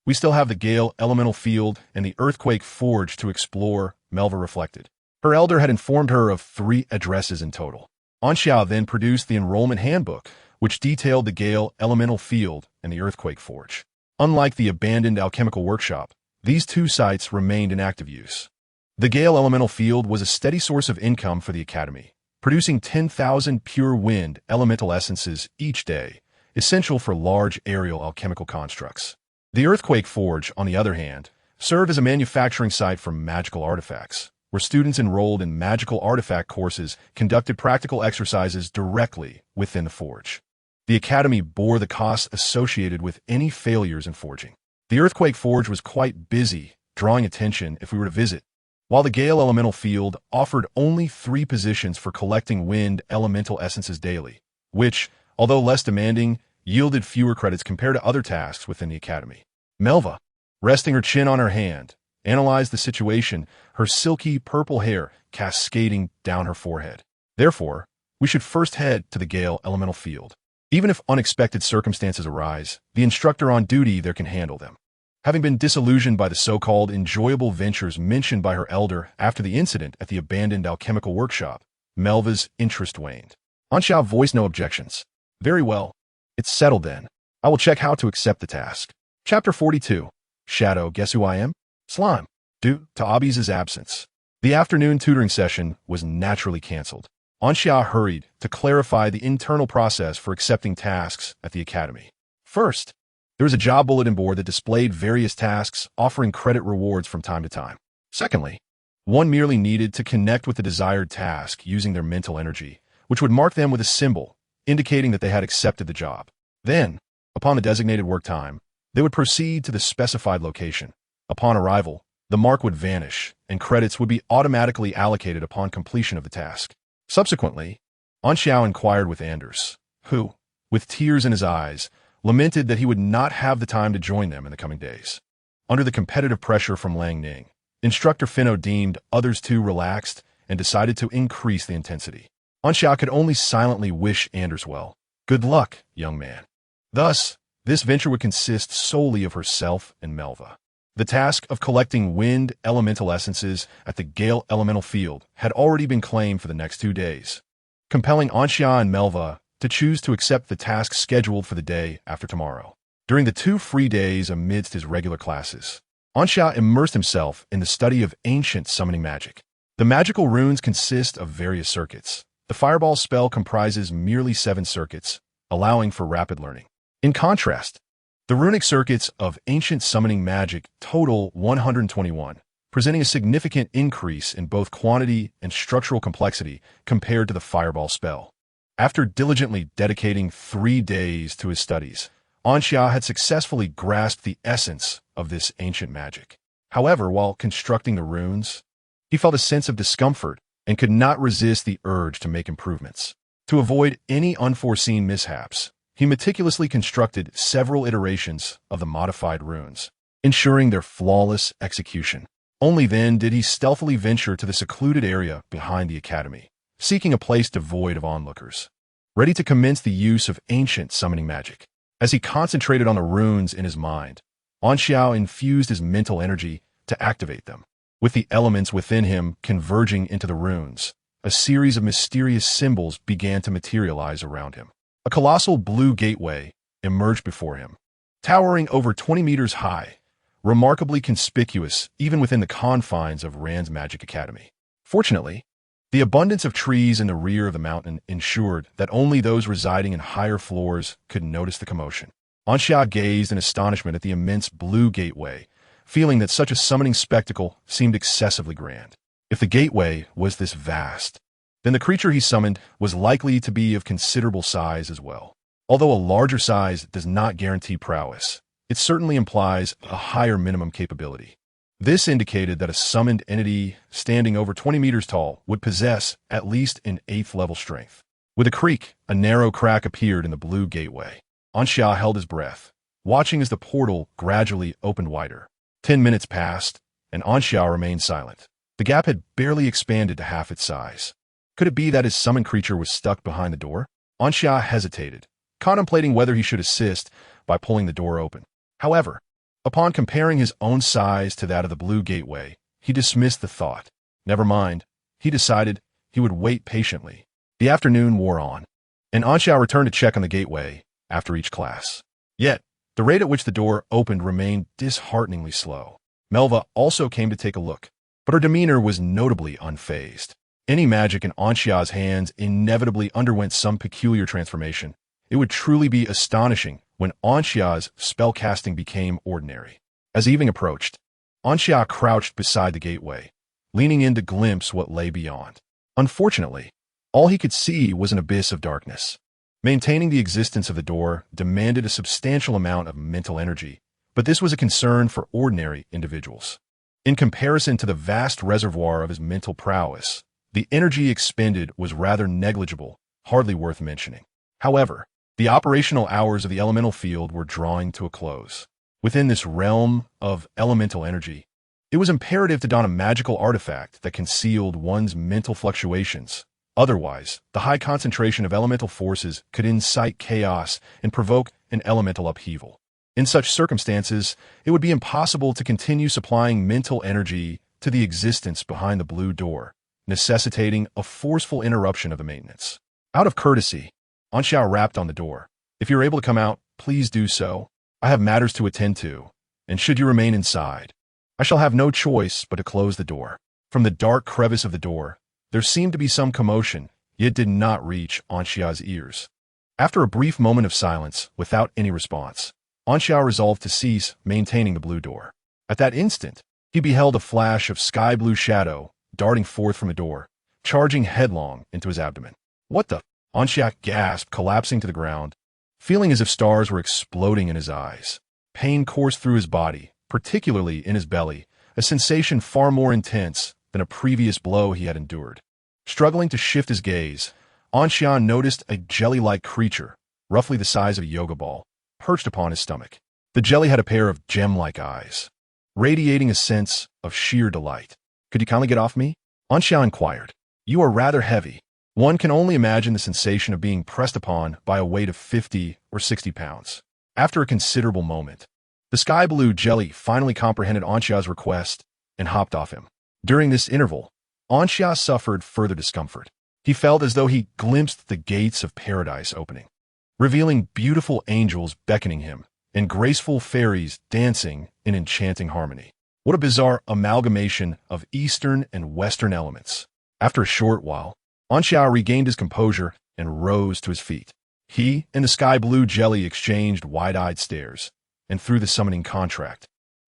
S1: We still have the Gale Elemental Field and the Earthquake Forge to explore, Melva reflected. Her elder had informed her of 3 addresses in total. Ansha then produced the enrollment handbook, which detailed the Gale elemental field and the Earthquake Forge. Unlike the abandoned alchemical workshop, these two sites remained in active use. The Gale elemental field was a steady source of income for the Academy, producing 10,000 pure wind elemental essences each day, essential for large aerial alchemical constructs. The Earthquake Forge, on the other hand, served as a manufacturing site for magical artifacts, where students enrolled in magical artifact courses conducted practical exercises directly within the forge. The Academy bore the costs associated with any failures in forging. The Earthquake Forge was quite busy, drawing attention if we were to visit, while the Gale elemental field offered only 3 positions for collecting wind elemental essences daily, which, although less demanding, yielded fewer credits compared to other tasks within the Academy. Melva, resting her chin on her hand, analyzed the situation, her silky purple hair cascading down her forehead. Therefore, we should first head to the Gale elemental field. Even if unexpected circumstances arise, the instructor on duty there can handle them. Having been disillusioned by the so-called enjoyable ventures mentioned by her elder after the incident at the abandoned alchemical workshop, Melva's interest waned. Anxiao voiced no objections. Very well. It's settled then. I will check how to accept the task. Chapter 42. Shadow, guess who I am? Slime. Due to Abi's absence, the afternoon tutoring session was naturally cancelled. Anxia hurried to clarify the internal process for accepting tasks at the Academy. First, there was a job bulletin board that displayed various tasks offering credit rewards from time to time. Secondly, one merely needed to connect with the desired task using their mental energy, which would mark them with a symbol indicating that they had accepted the job. Then, upon the designated work time, they would proceed to the specified location. Upon arrival, the mark would vanish, and credits would be automatically allocated upon completion of the task. Subsequently, Anxiao inquired with Anders, who, with tears in his eyes, lamented that he would not have the time to join them in the coming days. Under the competitive pressure from Lang Ning, Instructor Finno deemed others too relaxed and decided to increase the intensity. Anxiao could only silently wish Anders well. Good luck, young man. Thus, this venture would consist solely of herself and Melva. The task of collecting wind elemental essences at the Gale elemental field had already been claimed for the next 2 days, compelling Anxia and Melva to choose to accept the task scheduled for the day after tomorrow. During the 2 free days amidst his regular classes, Anxia immersed himself in the study of ancient summoning magic. The magical runes consist of various circuits. The Fireball spell comprises merely 7 circuits, allowing for rapid learning. In contrast, the runic circuits of ancient summoning magic total 121, presenting a significant increase in both quantity and structural complexity compared to the Fireball spell. After diligently dedicating 3 days to his studies, Anxia had successfully grasped the essence of this ancient magic. However, while constructing the runes, he felt a sense of discomfort and could not resist the urge to make improvements. To avoid any unforeseen mishaps, he meticulously constructed several iterations of the modified runes, ensuring their flawless execution. Only then did he stealthily venture to the secluded area behind the Academy, seeking a place devoid of onlookers, ready to commence the use of ancient summoning magic. As he concentrated on the runes in his mind, Anxiao infused his mental energy to activate them. With the elements within him converging into the runes, a series of mysterious symbols began to materialize around him. A colossal blue gateway emerged before him, towering over 20 meters high, remarkably conspicuous even within the confines of Rand's Magic Academy. Fortunately, the abundance of trees in the rear of the mountain ensured that only those residing in higher floors could notice the commotion. Anxia gazed in astonishment at the immense blue gateway, feeling that such a summoning spectacle seemed excessively grand. If the gateway was this vast, then the creature he summoned was likely to be of considerable size as well. Although a larger size does not guarantee prowess, it certainly implies a higher minimum capability. This indicated that a summoned entity standing over 20 meters tall would possess at least an 8th level strength. With a creak, a narrow crack appeared in the blue gateway. Anxia held his breath, watching as the portal gradually opened wider. 10 minutes passed, and Anxia remained silent. The gap had barely expanded to half its size. Could it be that his summoned creature was stuck behind the door? Anxia hesitated, contemplating whether he should assist by pulling the door open. However, upon comparing his own size to that of the blue gateway, he dismissed the thought. Never mind, he decided he would wait patiently. The afternoon wore on. and Anxia returned to check on the gateway after each class. Yet, the rate at which the door opened remained dishearteningly slow. Melva also came to take a look, but her demeanor was notably unfazed. Any magic in Anxia's hands inevitably underwent some peculiar transformation. It would truly be astonishing when Anxia's spellcasting became ordinary. As evening approached, Anxia crouched beside the gateway, leaning in to glimpse what lay beyond. Unfortunately, all he could see was an abyss of darkness. Maintaining the existence of the door demanded a substantial amount of mental energy, but this was a concern for ordinary individuals. In comparison to the vast reservoir of his mental prowess, the energy expended was rather negligible, hardly worth mentioning. However, the operational hours of the elemental field were drawing to a close. Within this realm of elemental energy, it was imperative to don a magical artifact that concealed one's mental fluctuations. Otherwise, the high concentration of elemental forces could incite chaos and provoke an elemental upheaval. In such circumstances, it would be impossible to continue supplying mental energy to the existence behind the blue door, necessitating a forceful interruption of the maintenance. Out of courtesy, Anxia rapped on the door. "If you're able to come out, please do so. I have matters to attend to, and should you remain inside, I shall have no choice but to close the door." From the dark crevice of the door, there seemed to be some commotion, yet did not reach Anxia's ears. After a brief moment of silence, without any response, Anxia resolved to cease maintaining the blue door. At that instant, he beheld a flash of sky-blue shadow darting forth from the door, charging headlong into his abdomen. "What the?" Anxia gasped, collapsing to the ground, feeling as if stars were exploding in his eyes. Pain coursed through his body, particularly in his belly, a sensation far more intense than a previous blow he had endured. Struggling to shift his gaze, Anxia noticed a jelly-like creature, roughly the size of a yoga ball, perched upon his stomach. The jelly had a pair of gem-like eyes, radiating a sense of sheer delight. "Could you kindly get off me?" Anxia inquired. "You are rather heavy." One can only imagine the sensation of being pressed upon by a weight of 50 or 60 pounds. After a considerable moment, the sky-blue jelly finally comprehended Anxia's request and hopped off him. During this interval, Anxia suffered further discomfort. He felt as though he glimpsed the gates of paradise opening, revealing beautiful angels beckoning him and graceful fairies dancing in enchanting harmony. What a bizarre amalgamation of Eastern and Western elements. After a short while, Anxia regained his composure and rose to his feet. He and the sky-blue jelly exchanged wide-eyed stares, and through the summoning contract,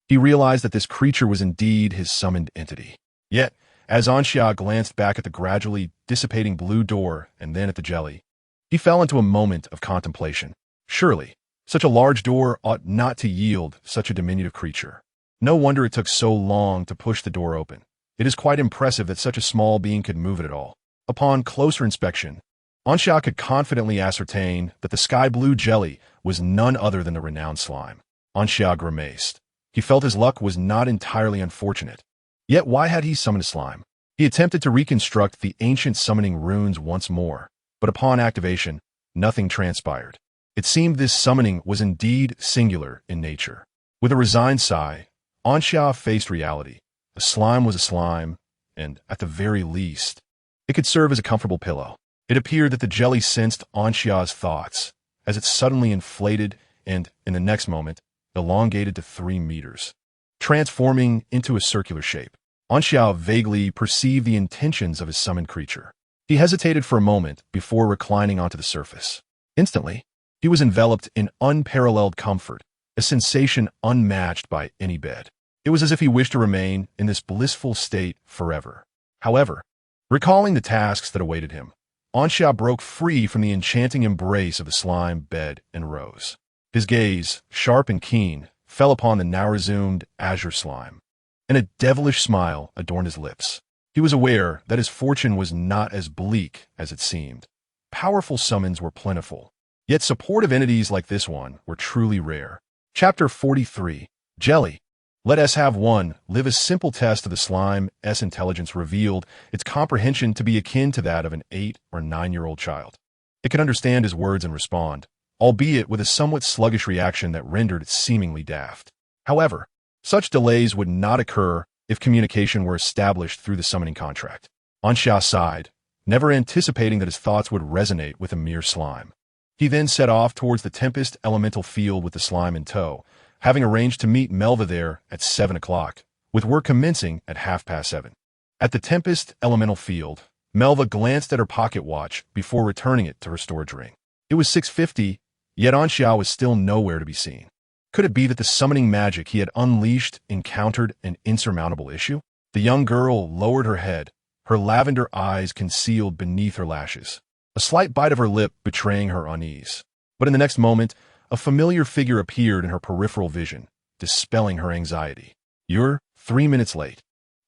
S1: he realized that this creature was indeed his summoned entity. Yet, as Anxia glanced back at the gradually dissipating blue door and then at the jelly, he fell into a moment of contemplation. Surely, such a large door ought not to yield such a diminutive creature. No wonder it took so long to push the door open. It is quite impressive that such a small being could move it at all. Upon closer inspection, Anxia could confidently ascertain that the sky-blue jelly was none other than the renowned slime. Anxia grimaced. He felt his luck was not entirely unfortunate. Yet why had he summoned a slime? He attempted to reconstruct the ancient summoning runes once more, but upon activation, nothing transpired. It seemed this summoning was indeed singular in nature. With a resigned sigh, Anxia faced reality. A slime was a slime, and, at the very least, it could serve as a comfortable pillow. It appeared that the jelly sensed Anxia's thoughts, as it suddenly inflated and, in the next moment, elongated to 3 meters. Transforming into a circular shape, Anxia vaguely perceived the intentions of his summoned creature. He hesitated for a moment before reclining onto the surface. Instantly, he was enveloped in unparalleled comfort, a sensation unmatched by any bed. It was as if he wished to remain in this blissful state forever. However, recalling the tasks that awaited him, Anxia broke free from the enchanting embrace of the slime bed and rose. His gaze, sharp and keen, fell upon the now-resumed azure slime, and a devilish smile adorned his lips. He was aware that his fortune was not as bleak as it seemed. Powerful summons were plentiful, yet supportive entities like this one were truly rare. Chapter 43. Jelly. Let us have one live a simple test of the slime's intelligence revealed its comprehension to be akin to that of an 8 or 9-year-old child. It could understand his words and respond, albeit with a somewhat sluggish reaction that rendered it seemingly daft. However, such delays would not occur if communication were established through the summoning contract. Anxia sighed, never anticipating that his thoughts would resonate with a mere slime. He then set off towards the Tempest elemental field with the slime in tow, having arranged to meet Melva there at 7 o'clock, with work commencing at 7:30. At the Tempest elemental field, Melva glanced at her pocket watch before returning it to her storage ring. It was 6:50, yet Anxia was still nowhere to be seen. Could it be that the summoning magic he had unleashed encountered an insurmountable issue? The young girl lowered her head, her lavender eyes concealed beneath her lashes, a slight bite of her lip betraying her unease. But in the next moment, a familiar figure appeared in her peripheral vision, dispelling her anxiety. "You're 3 minutes late,"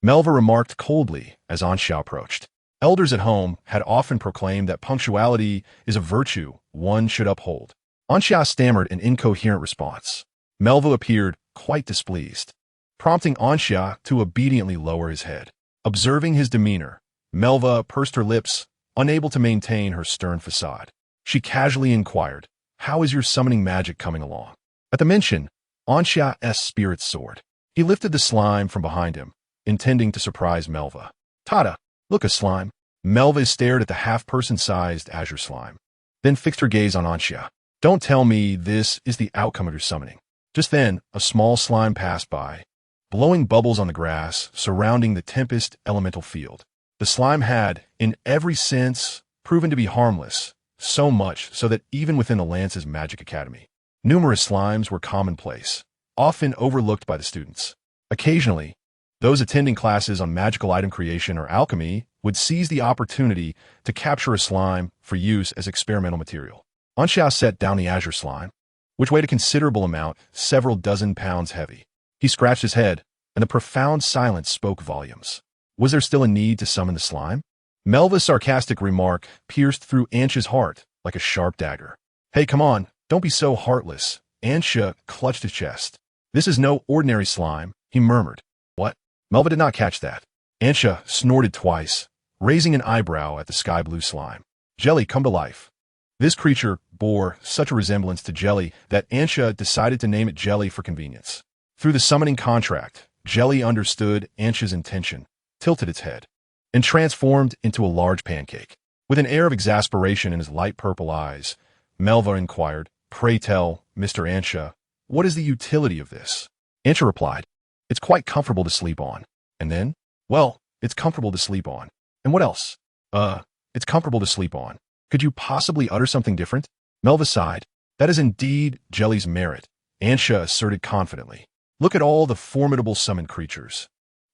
S1: Melva remarked coldly as Anxia approached. Elders at home had often proclaimed that punctuality is a virtue one should uphold. Anxia stammered an incoherent response. Melva appeared quite displeased, prompting Anxia to obediently lower his head. Observing his demeanor, Melva pursed her lips, unable to maintain her stern facade. She casually inquired, "How is your summoning magic coming along?" At the mention, Anxia's spirits soared. He lifted the slime from behind him, intending to surprise Melva. "Tada! Look, a slime." Melva stared at the half-person-sized azure slime, then fixed her gaze on Anxia. "Don't tell me this is the outcome of your summoning." Just then, a small slime passed by, blowing bubbles on the grass surrounding the Tempest elemental field. The slime had, in every sense, proven to be harmless, so much so that even within the Lance's Magic Academy, numerous slimes were commonplace, often overlooked by the students. Occasionally, those attending classes on magical item creation or alchemy would seize the opportunity to capture a slime for use as experimental material. Anxia set down the azure slime, which weighed a considerable amount, several dozen pounds heavy. He scratched his head, and the profound silence spoke volumes. Was there still a need to summon the slime? Melva's sarcastic remark pierced through Anxia's heart like a sharp dagger. "Hey, come on, don't be so heartless." Anxia clutched his chest. "This is no ordinary slime," he murmured. "What?" Melva did not catch that. Anxia snorted twice, raising an eyebrow at the sky-blue slime. "Jelly, come to life." This creature bore such a resemblance to Jelly that Anxia decided to name it Jelly for convenience. Through the summoning contract, Jelly understood Anxia's intention, tilted its head, and transformed into a large pancake. With an air of exasperation in his light purple eyes, Melva inquired, "Pray tell, Mr. Anxia, what is the utility of this?" Anxia replied, "It's quite comfortable to sleep on." And then, "Well, it's comfortable to sleep on. And what else?" It's comfortable to sleep on. Could you possibly utter something different?" Melva sighed. "That is indeed Jelly's merit," Anxia asserted confidently. "Look at all the formidable summoned creatures.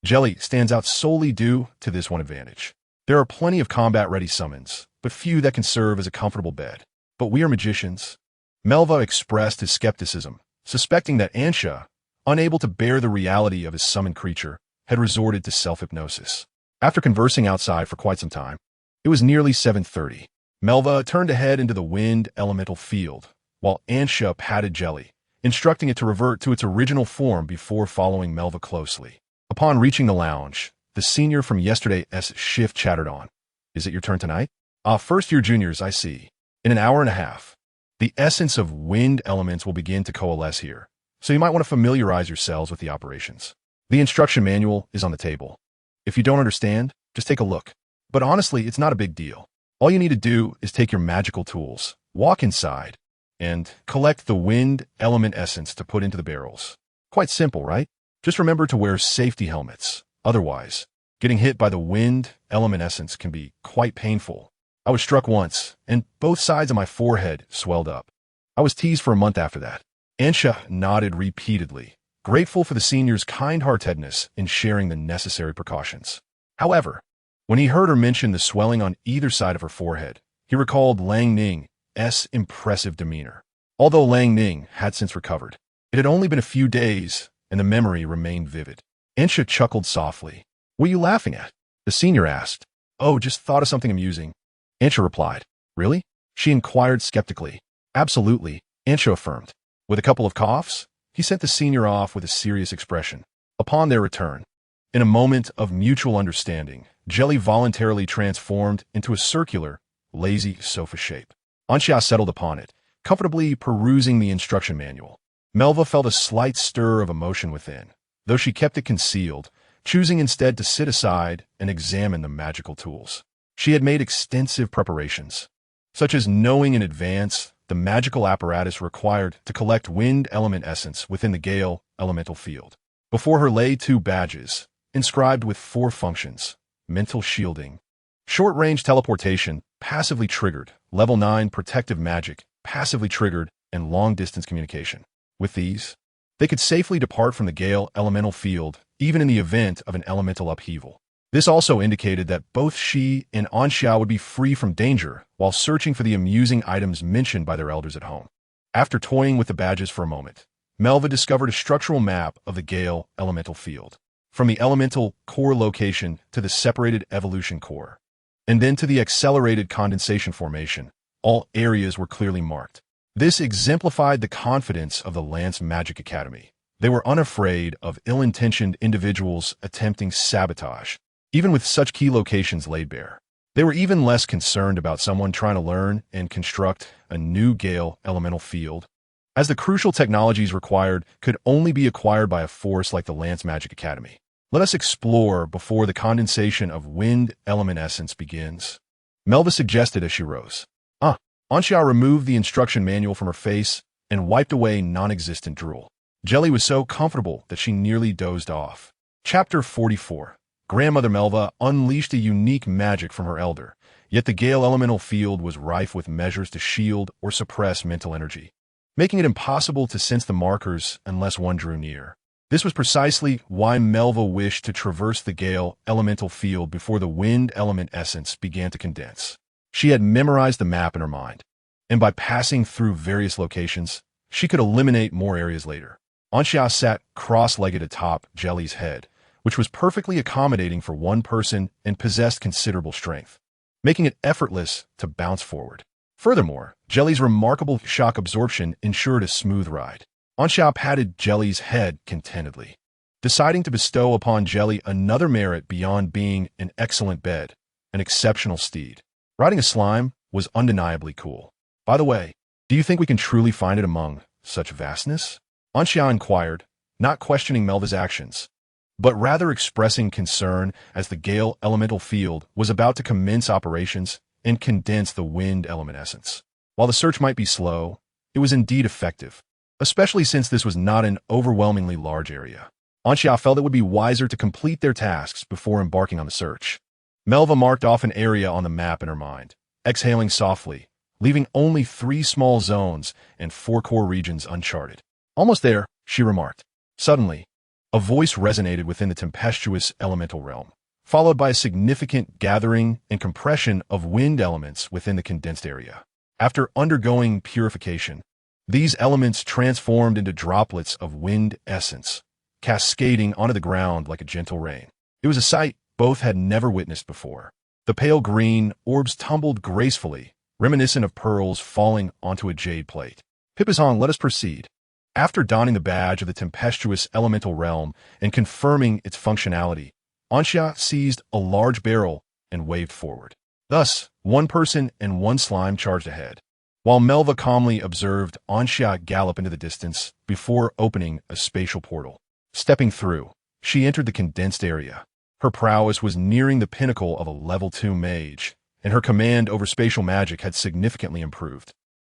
S1: Jelly stands out solely due to this one advantage. There are plenty of combat-ready summons, but few that can serve as a comfortable bed. But we are magicians." Melva expressed his skepticism, suspecting that Anxia, unable to bear the reality of his summoned creature, had resorted to self-hypnosis. After conversing outside for quite some time, it was nearly 7:30. Melva turned to head into the wind elemental field, while Anxia patted Jelly, instructing it to revert to its original form before following Melva closely. Upon reaching the lounge, the senior from yesterday's shift chattered on. "Is it your turn tonight?" First-year juniors, I see. In an hour and a half. The essence of wind elements will begin to coalesce here, so you might want to familiarize yourselves with the operations. The instruction manual is on the table. If you don't understand, just take a look. But honestly, it's not a big deal. All you need to do is take your magical tools, walk inside, and collect the wind element essence to put into the barrels. Quite simple, right? Just remember to wear safety helmets. Otherwise, getting hit by the wind element essence can be quite painful. I was struck once, and both sides of my forehead swelled up. I was teased for a month after that. Anxia nodded repeatedly, grateful for the senior's kind-heartedness in sharing the necessary precautions. However, when he heard her mention the swelling on either side of her forehead, he recalled Lang Ning's impressive demeanor. Although Lang Ning had since recovered, it had only been a few days, and the memory remained vivid. Anxia chuckled softly. "What are you laughing at?" the senior asked. "Oh, just thought of something amusing." Anxia replied. "Really?" she inquired skeptically. "Absolutely," Anxia affirmed. With a couple of coughs, he sent the senior off with a serious expression. Upon their return, in a moment of mutual understanding, Jelly voluntarily transformed into a circular, lazy sofa shape. Anxia settled upon it, comfortably perusing the instruction manual. Melva felt a slight stir of emotion within, though she kept it concealed, choosing instead to sit aside and examine the magical tools. She had made extensive preparations, such as knowing in advance the magical apparatus required to collect wind element essence within the Gale elemental field. Before her lay 2 badges, inscribed with 4 functions: mental shielding, short-range teleportation, passively triggered, level 9 protective magic, passively triggered, and long-distance communication. With these, they could safely depart from the Gale elemental field, even in the event of an elemental upheaval. This also indicated that both she and Anxia would be free from danger while searching for the amusing items mentioned by their elders at home. After toying with the badges for a moment, Melva discovered a structural map of the Gale elemental field, from the elemental core location to the separated evolution core, and then to the accelerated condensation formation. All areas were clearly marked. This exemplified the confidence of the Lance Magic Academy. They were unafraid of ill-intentioned individuals attempting sabotage, even with such key locations laid bare. They were even less concerned about someone trying to learn and construct a new Gale elemental field, as the crucial technologies required could only be acquired by a force like the Lance Magic Academy. Let us explore before the condensation of wind element essence begins, Melva suggested as she rose. Anxia removed the instruction manual from her face and wiped away non-existent drool. Jelly was so comfortable that she nearly dozed off. Chapter 44. Grandmother Melva unleashed a unique magic from her elder, yet the Gale elemental field was rife with measures to shield or suppress mental energy, making it impossible to sense the markers unless one drew near. This was precisely why Melva wished to traverse the Gale elemental field before the wind element essence began to condense. She had memorized the map in her mind, and by passing through various locations, she could eliminate more areas later. Anxia sat cross-legged atop Jelly's head, which was perfectly accommodating for one person and possessed considerable strength, making it effortless to bounce forward. Furthermore, Jelly's remarkable shock absorption ensured a smooth ride. Anxia patted Jelly's head contentedly, deciding to bestow upon Jelly another merit beyond being an excellent bed, an exceptional steed. Riding a slime was undeniably cool. By the way, do you think we can truly find it among such vastness? Anxia inquired, not questioning Melva's actions, but rather expressing concern as the Gale elemental field was about to commence operations and condense the wind element essence. While the search might be slow, it was indeed effective, especially since this was not an overwhelmingly large area. Anxia felt it would be wiser to complete their tasks before embarking on the search. Melva marked off an area on the map in her mind, exhaling softly, leaving only 3 small zones and 4 core regions uncharted. Almost there, she remarked. Suddenly, a voice resonated within the tempestuous elemental realm, followed by a significant gathering and compression of wind elements within the condensed area. After undergoing purification, these elements transformed into droplets of wind essence, cascading onto the ground like a gentle rain. It was a sight both had never witnessed before. The pale green orbs tumbled gracefully, reminiscent of pearls falling onto a jade plate. Pipizong, let us proceed. After donning the badge of the tempestuous elemental realm and confirming its functionality, Anxia seized a large barrel and waved forward. Thus, 1 person and 1 slime charged ahead, while Melva calmly observed Anxia gallop into the distance before opening a spatial portal. Stepping through, she entered the condensed area. Her prowess was nearing the pinnacle of a level 2 mage, and her command over spatial magic had significantly improved.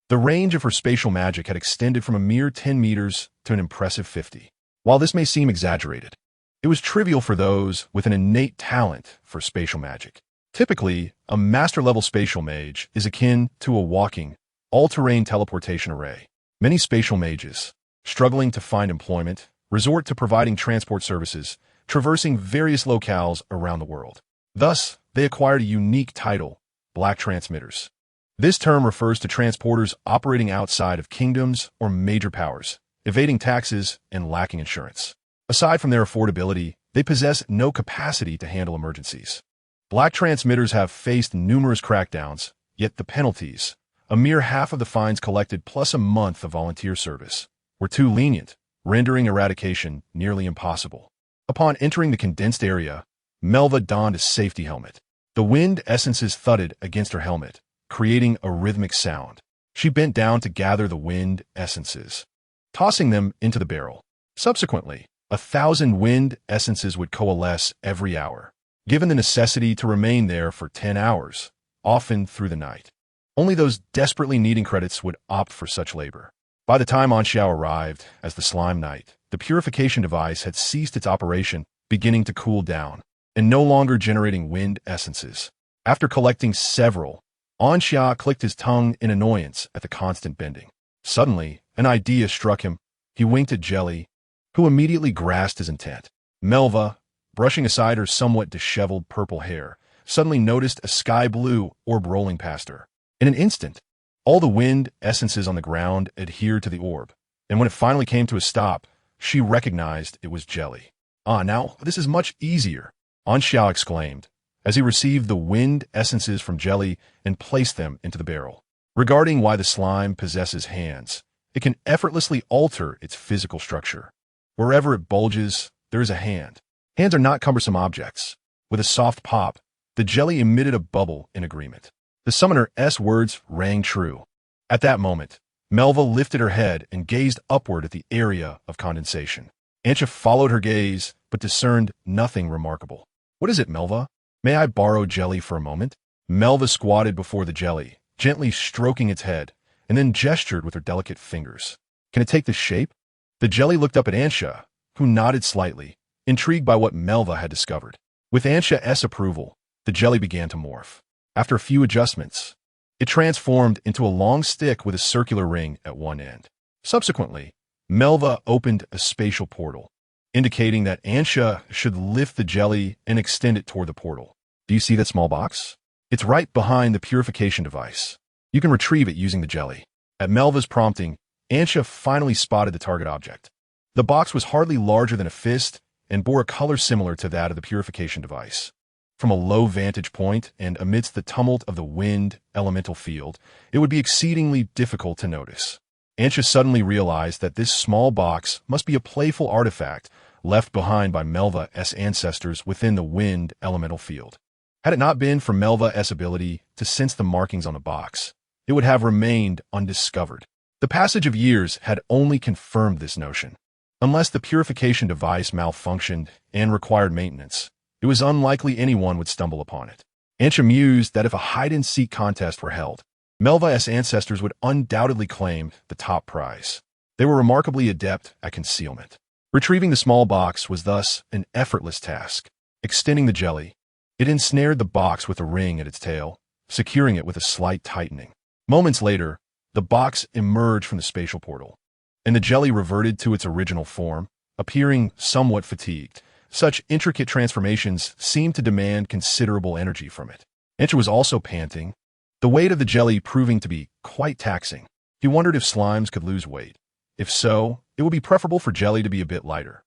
S1: The range of her spatial magic had extended from a mere 10 meters to an impressive 50. While this may seem exaggerated, it was trivial for those with an innate talent for spatial magic. Typically, a master-level spatial mage is akin to a walking, all-terrain teleportation array. Many spatial mages, struggling to find employment, resort to providing transport services, traversing various locales around the world. Thus, they acquired a unique title, Black Transmitters. This term refers to transporters operating outside of kingdoms or major powers, evading taxes and lacking insurance. Aside from their affordability, they possess no capacity to handle emergencies. Black transmitters have faced numerous crackdowns, yet the penalties, a mere half of the fines collected plus a month of volunteer service, were too lenient, rendering eradication nearly impossible. Upon entering the condensed area, Melva donned a safety helmet. The wind essences thudded against her helmet, creating a rhythmic sound. She bent down to gather the wind essences, tossing them into the barrel. Subsequently, 1,000 wind essences would coalesce every hour, given the necessity to remain there for 10 hours, often through the night. Only those desperately needing credits would opt for such labor. By the time Anxiao arrived as the slime knight, the purification device had ceased its operation, beginning to cool down, and no longer generating wind essences. After collecting several, Anxia clicked his tongue in annoyance at the constant bending. Suddenly, an idea struck him. He winked at Jelly, who immediately grasped his intent. Melva, brushing aside her somewhat disheveled purple hair, suddenly noticed a sky blue orb rolling past her. In an instant, all the wind essences on the ground adhered to the orb, and when it finally came to a stop, she recognized it was Jelly. "Ah, now this is much easier," Anxiao exclaimed, as he received the wind essences from Jelly and placed them into the barrel. Regarding why the slime possesses hands, it can effortlessly alter its physical structure. Wherever it bulges, there is a hand. Hands are not cumbersome objects. With a soft pop, the Jelly emitted a bubble in agreement. The summoner's words rang true. At that moment, Melva lifted her head and gazed upward at the area of condensation. Anxia followed her gaze, but discerned nothing remarkable. "What is it, Melva? May I borrow Jelly for a moment?" Melva squatted before the Jelly, gently stroking its head, and then gestured with her delicate fingers. "Can it take this shape?" The Jelly looked up at Anxia, who nodded slightly, intrigued by what Melva had discovered. With Anxia's approval, the Jelly began to morph. After a few adjustments, it transformed into a long stick with a circular ring at one end. Subsequently, Melva opened a spatial portal, indicating that Anxia should lift the Jelly and extend it toward the portal. "Do you see that small box? It's right behind the purification device. You can retrieve it using the Jelly." At Melva's prompting, Anxia finally spotted the target object. The box was hardly larger than a fist and bore a color similar to that of the purification device. From a low vantage point and amidst the tumult of the wind elemental field, it would be exceedingly difficult to notice. Anxia suddenly realized that this small box must be a playful artifact left behind by Melva's ancestors within the wind elemental field. Had it not been for Melva's ability to sense the markings on the box, it would have remained undiscovered. The passage of years had only confirmed this notion. Unless the purification device malfunctioned and required maintenance, it was unlikely anyone would stumble upon it. Anxia mused that if a hide-and-seek contest were held, Melva's ancestors would undoubtedly claim the top prize. They were remarkably adept at concealment. Retrieving the small box was thus an effortless task. Extending the Jelly, it ensnared the box with a ring at its tail, securing it with a slight tightening. Moments later, the box emerged from the spatial portal, and the Jelly reverted to its original form, appearing somewhat fatigued. Such intricate transformations seemed to demand considerable energy from it. Anxia was also panting, the weight of the Jelly proving to be quite taxing. He wondered if slimes could lose weight. If so, it would be preferable for Jelly to be a bit lighter.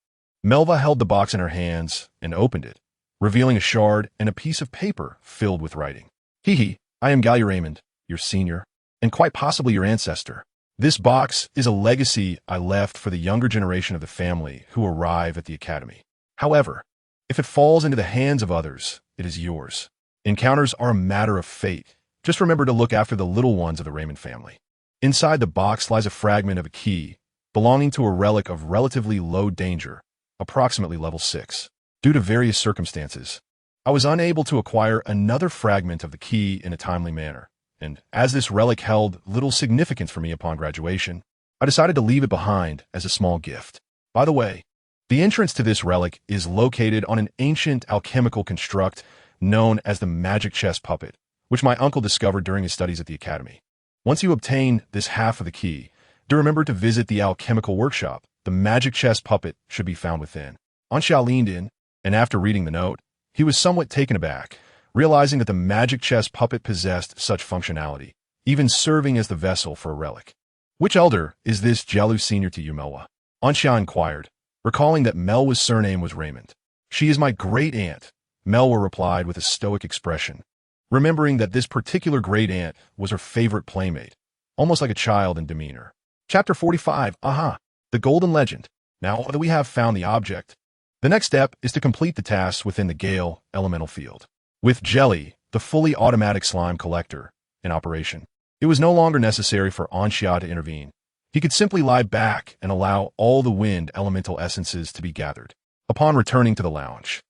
S1: Melva held the box in her hands and opened it, revealing a shard and a piece of paper filled with writing. "Hee, I am Gallia Raymond, your senior, and quite possibly your ancestor. This box is a legacy I left for the younger generation of the family who arrive at the academy. However, if it falls into the hands of others, it is yours. Encounters are a matter of fate. Just remember to look after the little ones of the Raymond family." Inside the box lies a fragment of a key belonging to a relic of relatively low danger, approximately level 6. Due to various circumstances, I was unable to acquire another fragment of the key in a timely manner, and as this relic held little significance for me upon graduation, I decided to leave it behind as a small gift. By the way, the entrance to this relic is located on an ancient alchemical construct known as the magic chest puppet, which my uncle discovered during his studies at the academy. Once you obtain this half of the key, do remember to visit the alchemical workshop. The magic chest puppet should be found within. Anxia leaned in, and after reading the note, he was somewhat taken aback, realizing that the magic chest puppet possessed such functionality, even serving as the vessel for a relic. "Which elder is this Jelly senior to you, Melwa?" Anxia inquired, recalling that Melwa's surname was Raymond. "She is my great-aunt," Melwa replied with a stoic expression, remembering that this particular great-aunt was her favorite playmate, almost like a child in demeanor. Chapter 45, the Golden Legend. Now that we have found the object, the next step is to complete the tasks within the Gale elemental field. With Jelly, the fully automatic slime collector, in operation, it was no longer necessary for Anxia to intervene. He could simply lie back and allow all the wind elemental essences to be gathered. Upon returning to the lounge,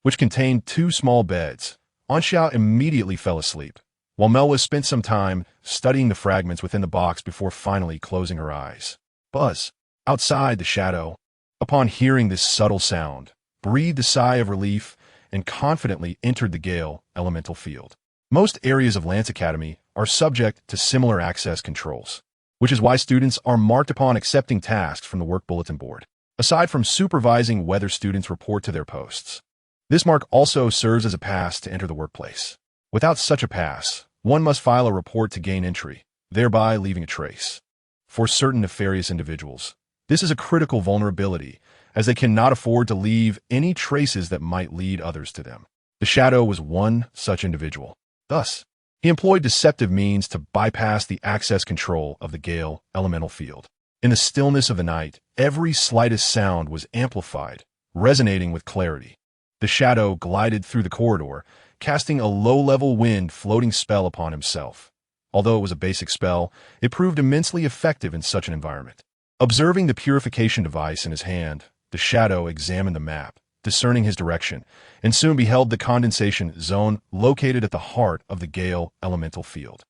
S1: which contained 2 small beds. Anxia immediately fell asleep, while Melwa spent some time studying the fragments within the box before finally closing her eyes. Buzz, outside the shadow, upon hearing this subtle sound, breathed a sigh of relief and confidently entered the Gale elemental field. Most areas of Lance Academy are subject to similar access controls, which is why students are marked upon accepting tasks from the work bulletin board, aside from supervising whether students report to their posts. This mark also serves as a pass to enter the workplace. Without such a pass, one must file a report to gain entry, thereby leaving a trace. For certain nefarious individuals, this is a critical vulnerability, as they cannot afford to leave any traces that might lead others to them. The Shadow was one such individual. Thus, he employed deceptive means to bypass the access control of the Gale elemental field. In the stillness of the night, every slightest sound was amplified, resonating with clarity. The Shadow glided through the corridor, casting a low-level wind floating spell upon himself. Although it was a basic spell, it proved immensely effective in such an environment. Observing the purification device in his hand, the Shadow examined the map, discerning his direction, and soon beheld the condensation zone located at the heart of the Gale elemental field.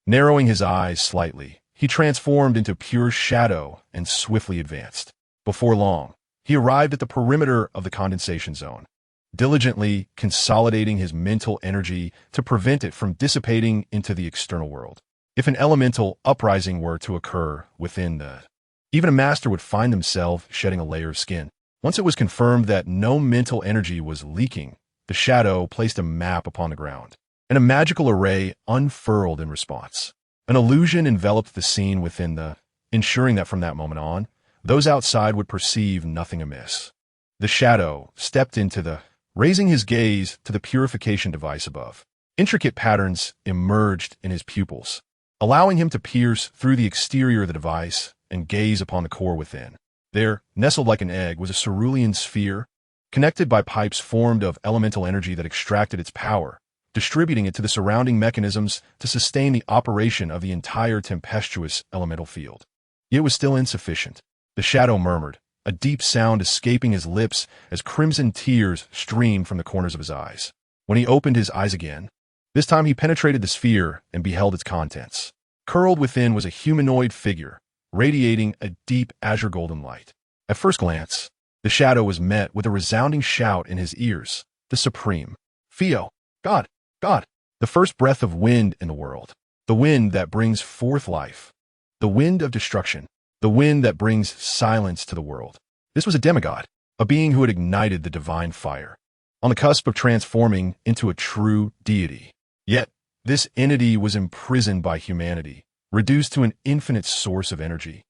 S1: Narrowing his eyes slightly, he transformed into pure shadow and swiftly advanced. Before long, he arrived at the perimeter of the condensation zone, diligently consolidating his mental energy to prevent it from dissipating into the external world. If an elemental uprising were to occur within even a master would find himself shedding a layer of skin. Once it was confirmed that no mental energy was leaking, the Shadow placed a map upon the ground, and a magical array unfurled in response. An illusion enveloped the scene within ensuring that from that moment on, those outside would perceive nothing amiss. The Shadow stepped into raising his gaze to the purification device above. Intricate patterns emerged in his pupils, allowing him to pierce through the exterior of the device and gaze upon the core within. There, nestled like an egg, was a cerulean sphere, connected by pipes formed of elemental energy that extracted its power, distributing it to the surrounding mechanisms to sustain the operation of the entire tempestuous elemental field. It was still insufficient. The Shadow murmured, a deep sound escaping his lips as crimson tears streamed from the corners of his eyes. When he opened his eyes again, this time he penetrated the sphere and beheld its contents. Curled within was a humanoid figure, radiating a deep azure golden light. At first glance, the Shadow was met with a resounding shout in his ears. The supreme Theo, God, the first breath of wind in the world, the wind that brings forth life, the wind of destruction, the wind that brings silence to the world. This was a demigod, a being who had ignited the divine fire, on the cusp of transforming into a true deity. Yet, this entity was imprisoned by humanity, reduced to an infinite source of energy,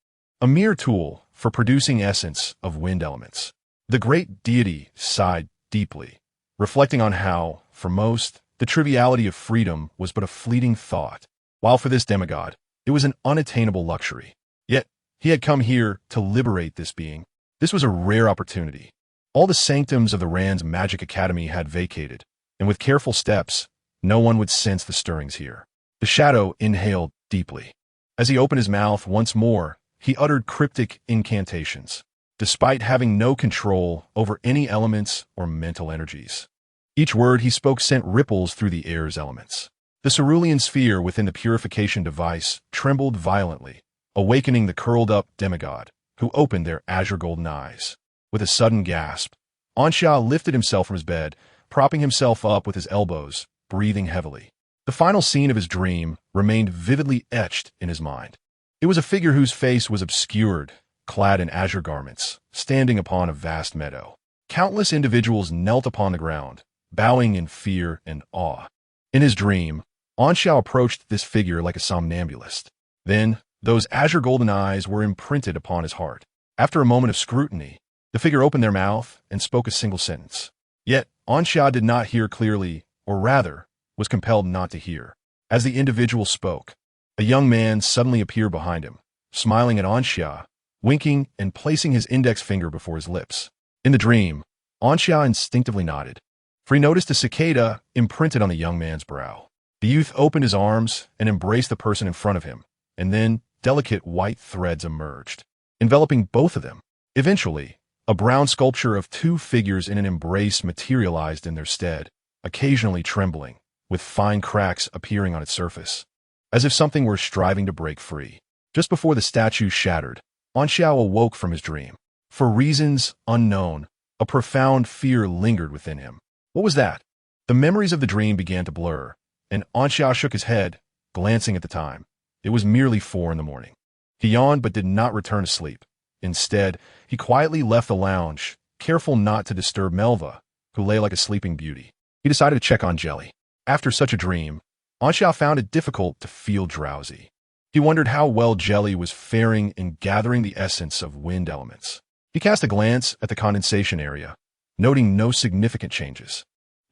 S1: a mere tool for producing essence of wind elements. The great deity sighed deeply, reflecting on how, for most, the triviality of freedom was but a fleeting thought, while for this demigod, it was an unattainable luxury. Yet, he had come here to liberate this being. This was a rare opportunity. All the sanctums of the Rand's Magic Academy had vacated, and with careful steps, no one would sense the stirrings here. The Shadow inhaled deeply. As he opened his mouth once more, he uttered cryptic incantations, despite having no control over any elements or mental energies. Each word he spoke sent ripples through the air's elements. The cerulean sphere within the purification device trembled violently, awakening the curled-up demigod, who opened their azure golden eyes. With a sudden gasp, Anxia lifted himself from his bed, propping himself up with his elbows, breathing heavily. The final scene of his dream remained vividly etched in his mind. It was a figure whose face was obscured, clad in azure garments, standing upon a vast meadow. Countless individuals knelt upon the ground, bowing in fear and awe. In his dream, Anxia approached this figure like a somnambulist. Then, those azure golden eyes were imprinted upon his heart. After a moment of scrutiny, the figure opened their mouth and spoke a single sentence. Yet, Anxia did not hear clearly, or rather, was compelled not to hear. As the individual spoke, a young man suddenly appeared behind him, smiling at Anxia, winking and placing his index finger before his lips. In the dream, Anxia instinctively nodded, for he noticed a cicada imprinted on the young man's brow. The youth opened his arms and embraced the person in front of him, and then delicate white threads emerged, enveloping both of them. Eventually, A brown sculpture of two figures in an embrace materialized in their stead, occasionally trembling, with fine cracks appearing on its surface, as if something were striving to break free. Just before the statue shattered, Anxiao awoke from his dream. For reasons unknown, a profound fear lingered within him. What was that? The memories of the dream began to blur, and Anxiao shook his head, glancing at the time. It was merely 4 in the morning. He yawned but did not return to sleep. Instead, he quietly left the lounge, careful not to disturb Melva, who lay like a sleeping beauty. He decided to check on Jelly. After such a dream, Anxiao found it difficult to feel drowsy. He wondered how well Jelly was faring in gathering the essence of wind elements. He cast a glance at the condensation area, noting no significant changes.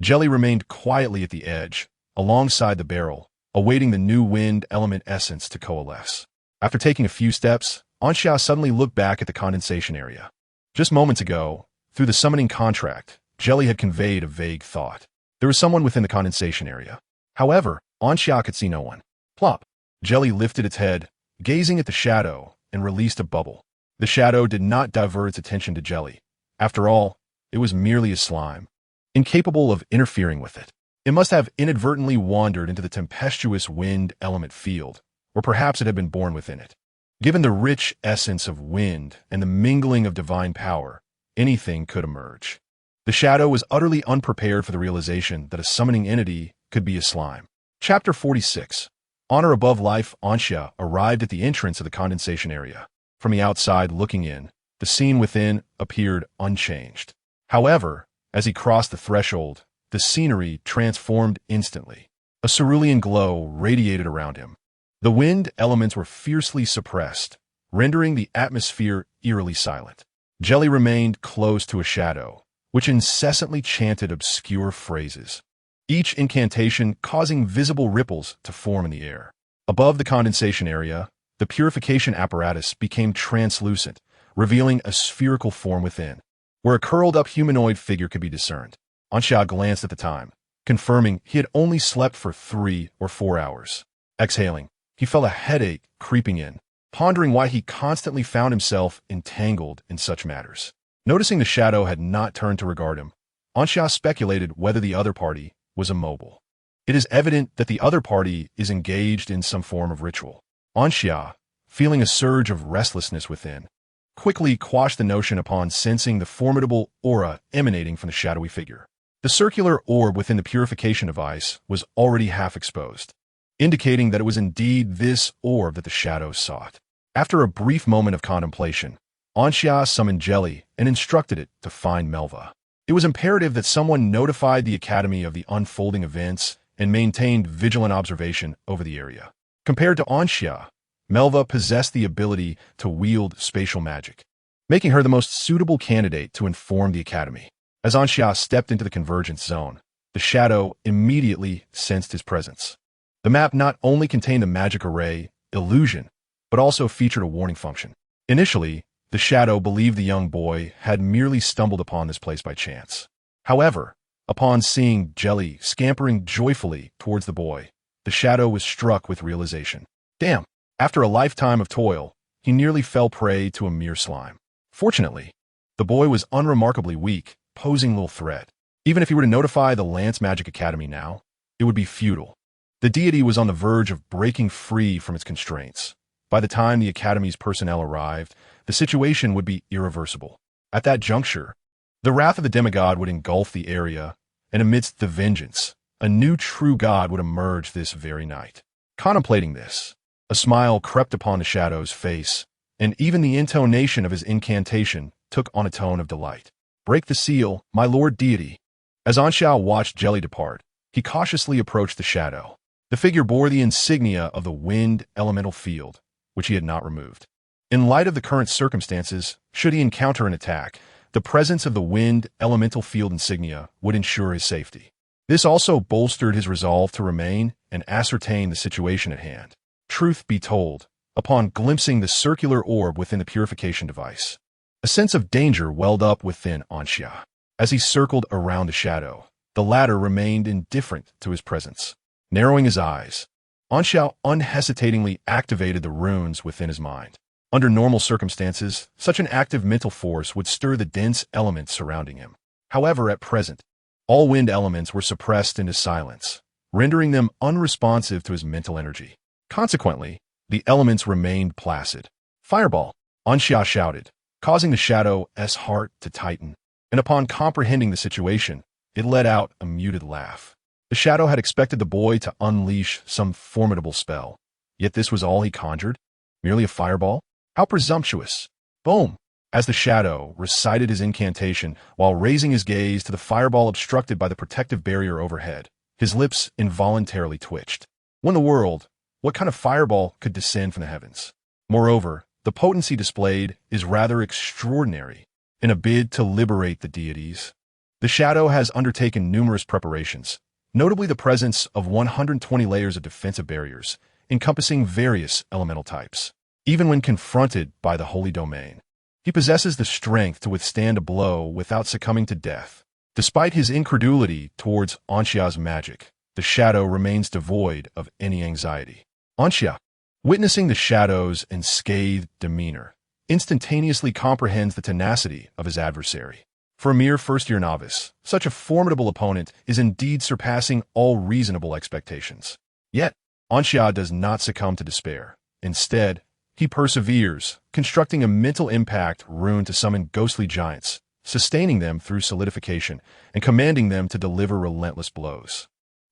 S1: Jelly remained quietly at the edge, alongside the barrel, awaiting the new wind element essence to coalesce. After taking a few steps, Anxiao suddenly looked back at the condensation area. Just moments ago, through the summoning contract, Jelly had conveyed a vague thought. There was someone within the condensation area. However, Anxiao could see no one. Plop! Jelly lifted its head, gazing at the shadow, and released a bubble. The shadow did not divert its attention to Jelly. After all, it was merely a slime, incapable of interfering with it. It must have inadvertently wandered into the tempestuous wind element field, or perhaps it had been born within it. Given the rich essence of wind and the mingling of divine power, anything could emerge. The shadow was utterly unprepared for the realization that a summoning entity could be a slime. Chapter 46. Honor above life. Anxiao arrived at the entrance of the condensation area. From the outside looking in, the scene within appeared unchanged. However, as he crossed the threshold, the scenery transformed instantly. A cerulean glow radiated around him. The wind elements were fiercely suppressed, rendering the atmosphere eerily silent. Jelly remained close to a shadow, which incessantly chanted obscure phrases, each incantation causing visible ripples to form in the air. Above the condensation area, the purification apparatus became translucent, revealing a spherical form within, where a curled-up humanoid figure could be discerned. Anxiao glanced at the time, confirming he had only slept for 3 or 4 hours. Exhaling, he felt a headache creeping in, pondering why he constantly found himself entangled in such matters. Noticing the shadow had not turned to regard him, Anxiao speculated whether the other party was immobile. It is evident that the other party is engaged in some form of ritual. Anxiao, feeling a surge of restlessness within, quickly quashed the notion upon sensing the formidable aura emanating from the shadowy figure. The circular orb within the purification device was already half exposed, indicating that it was indeed this orb that the shadow sought. After a brief moment of contemplation, Anxiao summoned Jelly and instructed it to find Melva. It was imperative that someone notified the Academy of the unfolding events and maintained vigilant observation over the area. Compared to Anxiao, Melva possessed the ability to wield spatial magic, making her the most suitable candidate to inform the Academy. As Anxiao stepped into the convergence zone, the shadow immediately sensed his presence. The map not only contained the magic array, illusion, but also featured a warning function. Initially, the shadow believed the young boy had merely stumbled upon this place by chance. However, upon seeing Jelly scampering joyfully towards the boy, the shadow was struck with realization. Damn! After a lifetime of toil, he nearly fell prey to a mere slime. Fortunately, the boy was unremarkably weak, posing little threat. Even if he were to notify the Lance Magic Academy now, it would be futile. The deity was on the verge of breaking free from its constraints. By the time the Academy's personnel arrived, the situation would be irreversible. At that juncture, the wrath of the demigod would engulf the area, and amidst the vengeance, a new true god would emerge this very night. Contemplating this, a smile crept upon the shadow's face, and even the intonation of his incantation took on a tone of delight. Break the seal, my lord deity. As Anxiao watched Jelly depart, he cautiously approached the shadow. The figure bore the insignia of the wind elemental field, which he had not removed. In light of the current circumstances, should he encounter an attack, the presence of the wind elemental field insignia would ensure his safety. This also bolstered his resolve to remain and ascertain the situation at hand. Truth be told, upon glimpsing the circular orb within the purification device, a sense of danger welled up within Anxiao. As he circled around the shadow, the latter remained indifferent to his presence. Narrowing his eyes, Anxiao unhesitatingly activated the runes within his mind. Under normal circumstances, such an active mental force would stir the dense elements surrounding him. However, at present, all wind elements were suppressed into silence, rendering them unresponsive to his mental energy. Consequently, the elements remained placid. Fireball, Anxia shouted, causing the shadow's heart to tighten, and upon comprehending the situation, it let out a muted laugh. The shadow had expected the boy to unleash some formidable spell, yet this was all he conjured? Merely a fireball? How presumptuous! Boom! As the shadow recited his incantation while raising his gaze to the fireball obstructed by the protective barrier overhead, his lips involuntarily twitched. What in the world? What kind of fireball could descend from the heavens? Moreover, the potency displayed is rather extraordinary. In a bid to liberate the deities, the shadow has undertaken numerous preparations, notably the presence of 120 layers of defensive barriers, encompassing various elemental types. Even when confronted by the holy domain, he possesses the strength to withstand a blow without succumbing to death. Despite his incredulity towards Anxia's magic, the shadow remains devoid of any anxiety. Anxia, witnessing the shadow's unscathed demeanor, instantaneously comprehends the tenacity of his adversary. For a mere first-year novice, such a formidable opponent is indeed surpassing all reasonable expectations. Yet, Anxia does not succumb to despair. Instead, he perseveres, constructing a mental impact rune to summon ghostly giants, sustaining them through solidification, and commanding them to deliver relentless blows.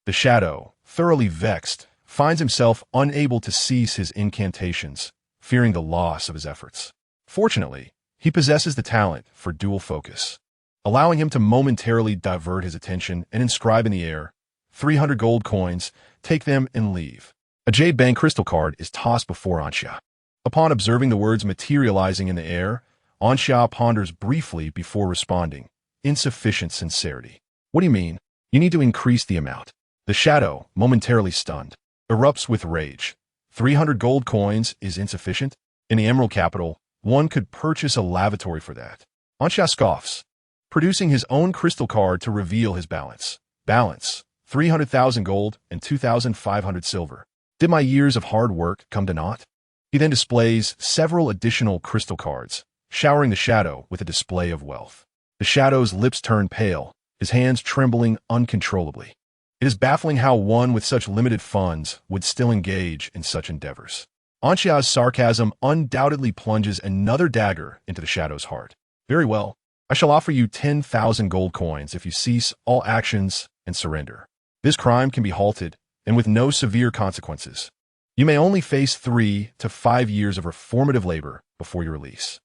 S1: The shadow, thoroughly vexed, finds himself unable to cease his incantations, fearing the loss of his efforts. Fortunately, he possesses the talent for dual focus, allowing him to momentarily divert his attention and inscribe in the air, 300 gold coins, take them and leave. A jade bank crystal card is tossed before Anxia. Upon observing the words materializing in the air, Anxia ponders briefly before responding. Insufficient sincerity. What do you mean? You need to increase the amount. The shadow, momentarily stunned, erupts with rage. 300 gold coins is insufficient? In the Emerald Capital, one could purchase a lavatory for that. Anxia scoffs, producing his own crystal card to reveal his balance. Balance, 300,000 gold and 2,500 silver. Did my years of hard work come to naught? He then displays several additional crystal cards, showering the shadow with a display of wealth. The shadow's lips turn pale, his hands trembling uncontrollably. It is baffling how one with such limited funds would still engage in such endeavors. Anxia's sarcasm undoubtedly plunges another dagger into the shadow's heart. Very well, I shall offer you 10,000 gold coins if you cease all actions and surrender. This crime can be halted, and with no severe consequences. You may only face 3 to 5 years of reformative labor before your release.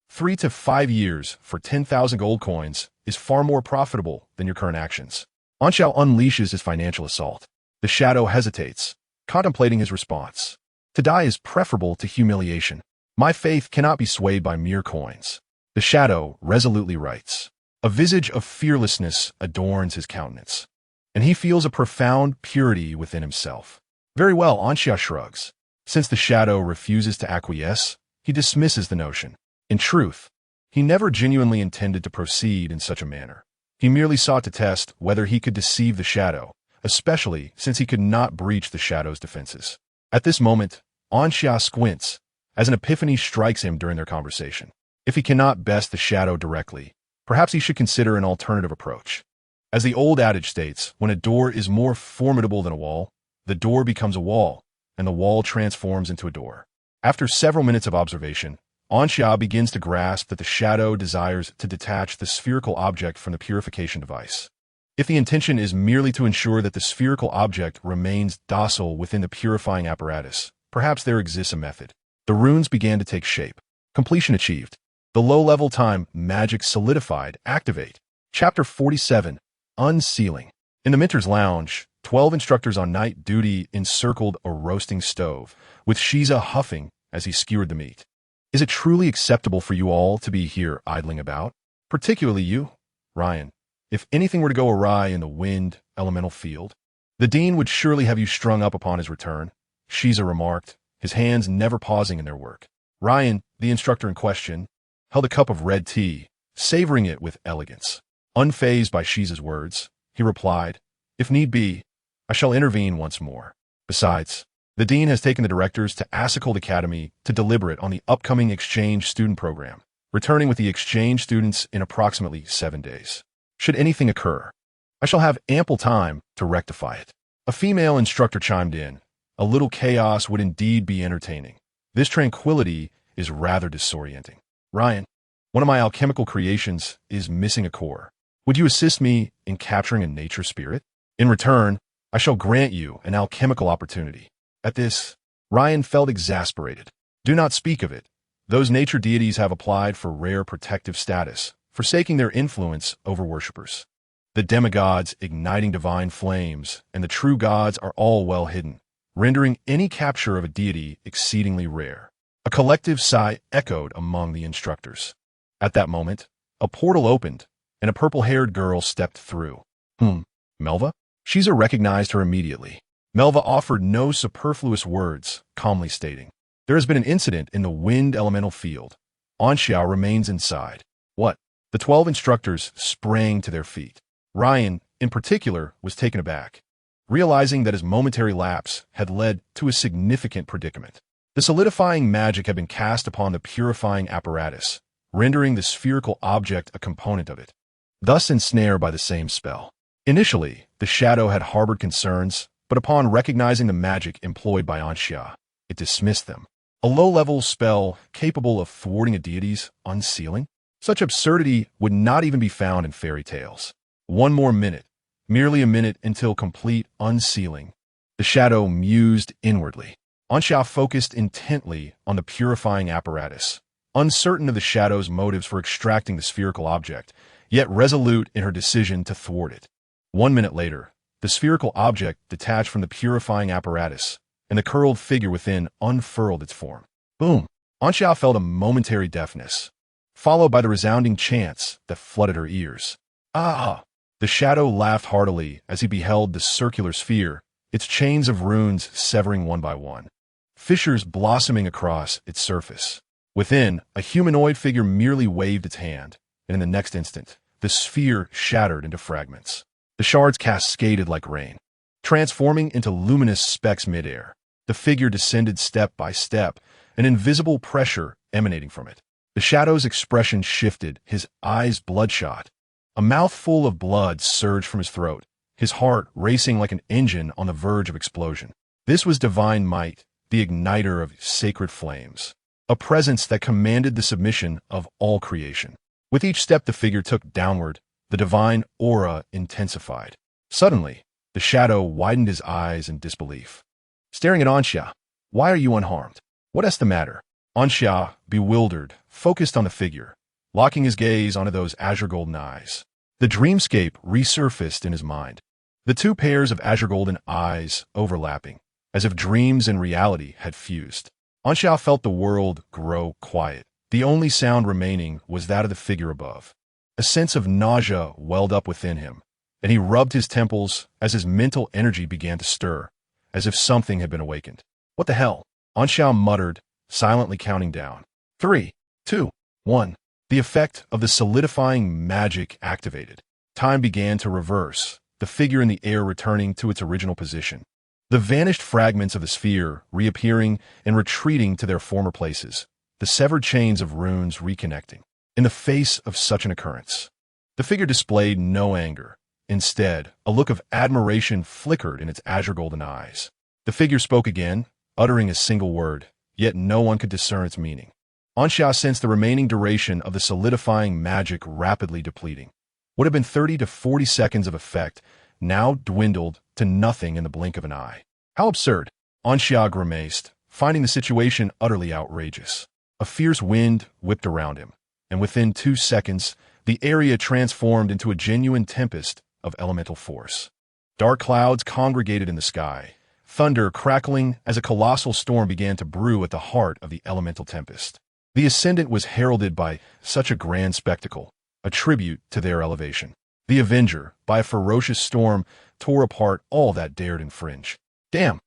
S1: 3 to 5 years for 10,000 gold coins is far more profitable than your current actions. Anxia unleashes his financial assault. The shadow hesitates, contemplating his response. To die is preferable to humiliation. My faith cannot be swayed by mere coins. The shadow resolutely writes. A visage of fearlessness adorns his countenance, and he feels a profound purity within himself. Very well, Anxia shrugs. Since the shadow refuses to acquiesce, he dismisses the notion. In truth, he never genuinely intended to proceed in such a manner. He merely sought to test whether he could deceive the shadow, especially since he could not breach the shadow's defenses. At this moment, Anxia squints, as an epiphany strikes him during their conversation. If he cannot best the shadow directly, perhaps he should consider an alternative approach. As the old adage states, when a door is more formidable than a wall, the door becomes a wall, and the wall transforms into a door. After several minutes of observation, Anxia begins to grasp that the shadow desires to detach the spherical object from the purification device. If the intention is merely to ensure that the spherical object remains docile within the purifying apparatus, perhaps there exists a method. The runes began to take shape. Completion achieved. The low-level time magic solidified. Activate. Chapter 47. Unsealing. In the Mentor's Lounge, 12 instructors on night duty encircled a roasting stove, with Shiza huffing as he skewered the meat. Is it truly acceptable for you all to be here idling about? Particularly you, Ryan. If anything were to go awry in the wind elemental field, the Dean would surely have you strung up upon his return, Shiza remarked, his hands never pausing in their work. Ryan, the instructor in question, held a cup of red tea, savoring it with elegance. Unfazed by Shiza's words, he replied, If need be, I shall intervene once more. Besides, The dean has taken the directors to Asichold Academy to deliberate on the upcoming exchange student program, returning with the exchange students in approximately 7 days. Should anything occur, I shall have ample time to rectify it. A female instructor chimed in. A little chaos would indeed be entertaining. This tranquility is rather disorienting. Ryan, one of my alchemical creations is missing a core. Would you assist me in capturing a nature spirit? In return, I shall grant you an alchemical opportunity. At this, Ryan felt exasperated. Do not speak of it. Those nature deities have applied for rare protective status, forsaking their influence over worshippers. The demigods igniting divine flames and the true gods are all well hidden, rendering any capture of a deity exceedingly rare. A collective sigh echoed among the instructors. At that moment, a portal opened, and a purple-haired girl stepped through. Melva? Caesar recognized her immediately. Melva offered no superfluous words, calmly stating, "There has been an incident in the wind elemental field. Anxiao remains inside." What? The 12 instructors sprang to their feet. Ryan, in particular, was taken aback, realizing that his momentary lapse had led to a significant predicament. The solidifying magic had been cast upon the purifying apparatus, rendering the spherical object a component of it, thus ensnared by the same spell. Initially, the shadow had harbored concerns, but upon recognizing the magic employed by Anxia, it dismissed them. A low-level spell capable of thwarting a deity's unsealing? Such absurdity would not even be found in fairy tales. One more minute, merely a minute until complete unsealing. The shadow mused inwardly. Anxia focused intently on the purifying apparatus, uncertain of the shadow's motives for extracting the spherical object, yet resolute in her decision to thwart it. 1 minute later, the spherical object detached from the purifying apparatus, and the curled figure within unfurled its form. Boom! Anxia felt a momentary deafness, followed by the resounding chants that flooded her ears. Ah! The shadow laughed heartily as he beheld the circular sphere, its chains of runes severing one by one, fissures blossoming across its surface. Within, a humanoid figure merely waved its hand, and in the next instant, the sphere shattered into fragments. The shards cascaded like rain, transforming into luminous specks midair. The figure descended step by step, an invisible pressure emanating from it. The shadow's expression shifted, his eyes bloodshot. A mouthful of blood surged from his throat, his heart racing like an engine on the verge of explosion. This was divine might, the igniter of sacred flames, a presence that commanded the submission of all creation. With each step the figure took downward, the divine aura intensified. Suddenly, the shadow widened his eyes in disbelief. Staring at Anxia, "Why are you unharmed? What is the matter?" Anxia, bewildered, focused on the figure, locking his gaze onto those azure golden eyes. The dreamscape resurfaced in his mind. The two pairs of azure golden eyes overlapping, as if dreams and reality had fused. Anxia felt the world grow quiet. The only sound remaining was that of the figure above. A sense of nausea welled up within him, and he rubbed his temples as his mental energy began to stir, as if something had been awakened. "What the hell?" Anxia muttered, silently counting down. 3, 2, 1. The effect of the solidifying magic activated. Time began to reverse, the figure in the air returning to its original position. The vanished fragments of the sphere reappearing and retreating to their former places, the severed chains of runes reconnecting. In the face of such an occurrence, the figure displayed no anger. Instead, a look of admiration flickered in its azure golden eyes. The figure spoke again, uttering a single word, yet no one could discern its meaning. Anxia sensed the remaining duration of the solidifying magic rapidly depleting. What had been 30 to 40 seconds of effect now dwindled to nothing in the blink of an eye. How absurd! Anxia grimaced, finding the situation utterly outrageous. A fierce wind whipped around him, and within 2 seconds, the area transformed into a genuine tempest of elemental force. Dark clouds congregated in the sky, thunder crackling as a colossal storm began to brew at the heart of the elemental tempest. The ascendant was heralded by such a grand spectacle, a tribute to their elevation. The Avenger, by a ferocious storm, tore apart all that dared infringe. Damn!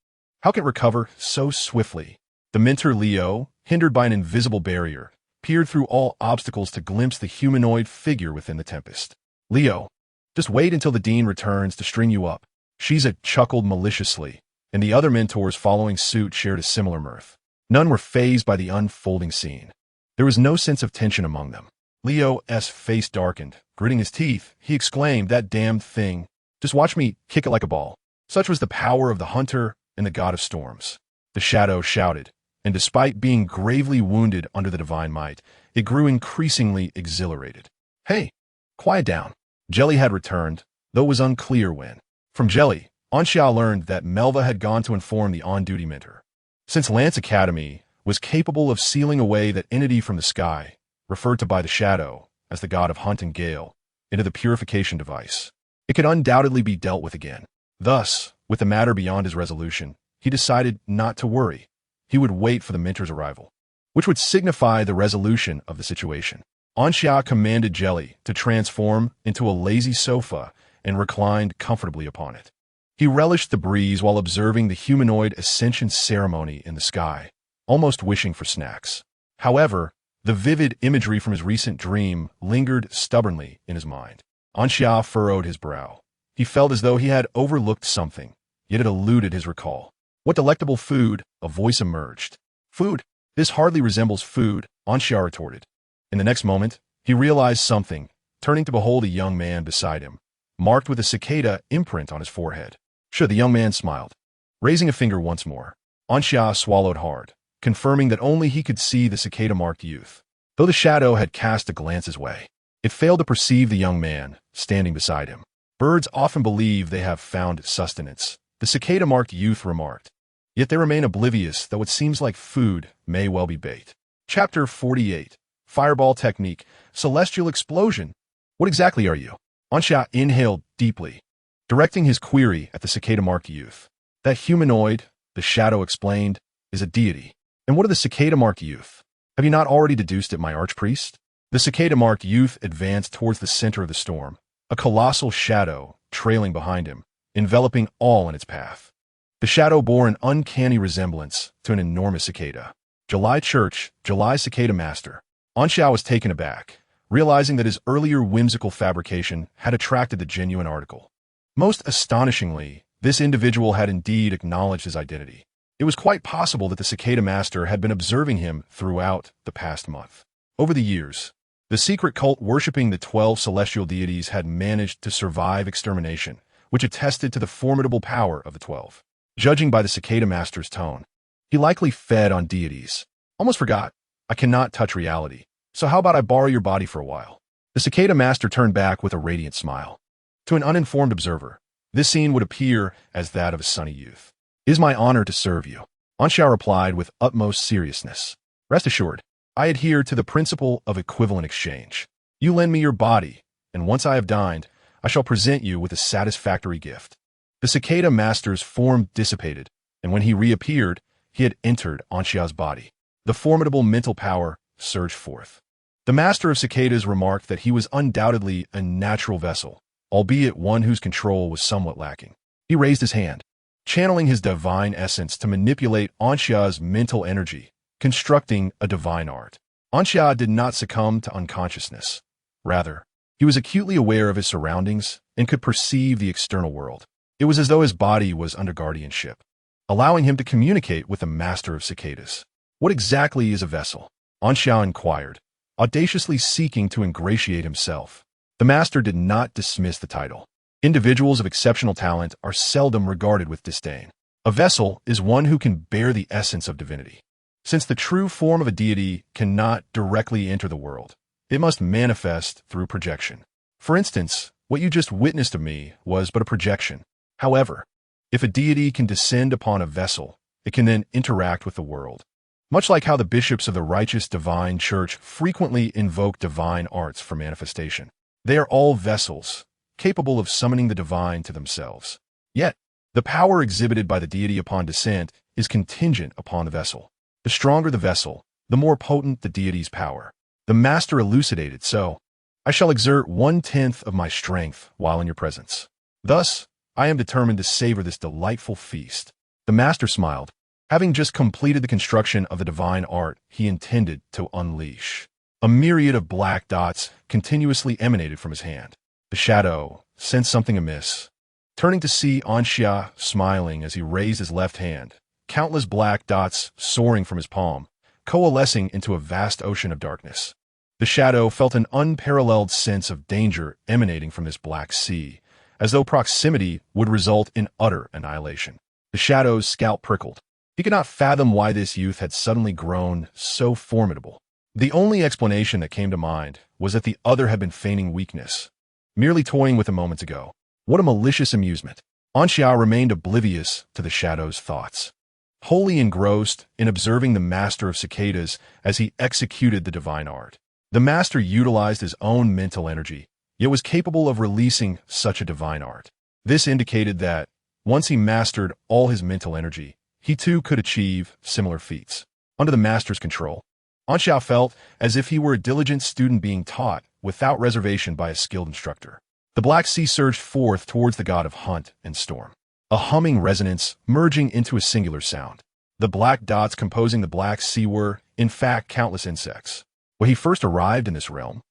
S1: How can it recover so swiftly? The mentor Leo, hindered by an invisible barrier, peered through all obstacles to glimpse the humanoid figure within the tempest. Leo, just wait until the dean returns to string you up. Shiza chuckled maliciously, and the other mentors following suit shared a similar mirth. None were fazed by the unfolding scene. There was no sense of tension among them. Leo's face darkened. Gritting his teeth, he exclaimed, "That damned thing. Just watch me kick it like a ball." Such was the power of the hunter and the god of storms. The shadow shouted, and despite being gravely wounded under the divine might, it grew increasingly exhilarated. "Hey, quiet down." Jelly had returned, though it was unclear when. From Jelly, Anxia learned that Melva had gone to inform the on-duty mentor. Since Lance Academy was capable of sealing away that entity from the sky, referred to by the shadow as the god of hunt and gale, into the purification device, it could undoubtedly be dealt with again. Thus, with the matter beyond his resolution, he decided not to worry. He would wait for the mentor's arrival, which would signify the resolution of the situation. Anxia commanded Jelly to transform into a lazy sofa and reclined comfortably upon it. He relished the breeze while observing the humanoid ascension ceremony in the sky, almost wishing for snacks. However, the vivid imagery from his recent dream lingered stubbornly in his mind. Anxia furrowed his brow. He felt as though he had overlooked something, yet it eluded his recall. "What delectable food?" a voice emerged. "Food? This hardly resembles food," Anxia retorted. In the next moment, he realized something, turning to behold a young man beside him, marked with a cicada imprint on his forehead. Sure, the young man smiled, raising a finger once more. Anxia swallowed hard, confirming that only he could see the cicada-marked youth, though the shadow had cast a glance his way. It failed to perceive the young man standing beside him. "Birds often believe they have found sustenance," the cicada-marked youth remarked. "Yet they remain oblivious, though it seems like food may well be bait." Chapter 48. Fireball Technique. Celestial Explosion. "What exactly are you?" Anxia inhaled deeply, directing his query at the cicada-marked youth. "That humanoid," the shadow explained, "is a deity." "And what are the cicada-marked youth? Have you not already deduced it, my archpriest?" The cicada-marked youth advanced towards the center of the storm, a colossal shadow trailing behind him, enveloping all in its path. The shadow bore an uncanny resemblance to an enormous cicada. July Church, July Cicada Master. Anxia was taken aback, realizing that his earlier whimsical fabrication had attracted the genuine article. Most astonishingly, this individual had indeed acknowledged his identity. It was quite possible that the Cicada Master had been observing him throughout the past month. Over the years, the secret cult worshipping the 12 celestial deities had managed to survive extermination, which attested to the formidable power of the 12. Judging by the Cicada Master's tone, he likely fed on deities. "Almost forgot. I cannot touch reality. So how about I borrow your body for a while?" The Cicada Master turned back with a radiant smile. To an uninformed observer, this scene would appear as that of a sunny youth. "It is my honor to serve you," Anxia replied with utmost seriousness. "Rest assured, I adhere to the principle of equivalent exchange. You lend me your body, and once I have dined, I shall present you with a satisfactory gift." The Cicada Master's form dissipated, and when he reappeared, he had entered Anxia's body. The formidable mental power surged forth. The Master of Cicadas remarked that he was undoubtedly a natural vessel, albeit one whose control was somewhat lacking. He raised his hand, channeling his divine essence to manipulate Anxia's mental energy, constructing a divine art. Anxia did not succumb to unconsciousness. Rather, he was acutely aware of his surroundings and could perceive the external world. It was as though his body was under guardianship, allowing him to communicate with the Master of Cicadas. "What exactly is a vessel?" Anxia inquired, audaciously seeking to ingratiate himself. The Master did not dismiss the title. Individuals of exceptional talent are seldom regarded with disdain. A vessel is one who can bear the essence of divinity. Since the true form of a deity cannot directly enter the world, it must manifest through projection. For instance, what you just witnessed of me was but a projection. However, if a deity can descend upon a vessel, it can then interact with the world. Much like how the bishops of the righteous divine church frequently invoke divine arts for manifestation. They are all vessels, capable of summoning the divine to themselves. Yet, the power exhibited by the deity upon descent is contingent upon the vessel. The stronger the vessel, the more potent the deity's power. The Master elucidated, "So, I shall exert 1/10 of my strength while in your presence. Thus, I am determined to savor this delightful feast." The Master smiled, having just completed the construction of the divine art he intended to unleash. A myriad of black dots continuously emanated from his hand. The shadow sensed something amiss. turning to see Anxia smiling as he raised his left hand, countless black dots soaring from his palm, coalescing into a vast ocean of darkness. The shadow felt an unparalleled sense of danger emanating from this black sea, as though proximity would result in utter annihilation. The shadow's scalp prickled. He could not fathom why this youth had suddenly grown so formidable. The only explanation that came to mind was that the other had been feigning weakness, merely toying with him moments ago. What a malicious amusement. Anxia remained oblivious to the shadow's thoughts, wholly engrossed in observing the master of cicadas as he executed the divine art. The master utilized his own mental energy, yet was capable of releasing such a divine art. This indicated that, once he mastered all his mental energy, he too could achieve similar feats. Under the master's control, Anxia felt as if he were a diligent student being taught without reservation by a skilled instructor. The black sea surged forth towards the god of hunt and storm, a humming resonance merging into a singular sound. The black dots composing the black sea were, in fact, countless insects. When he first arrived in this realm,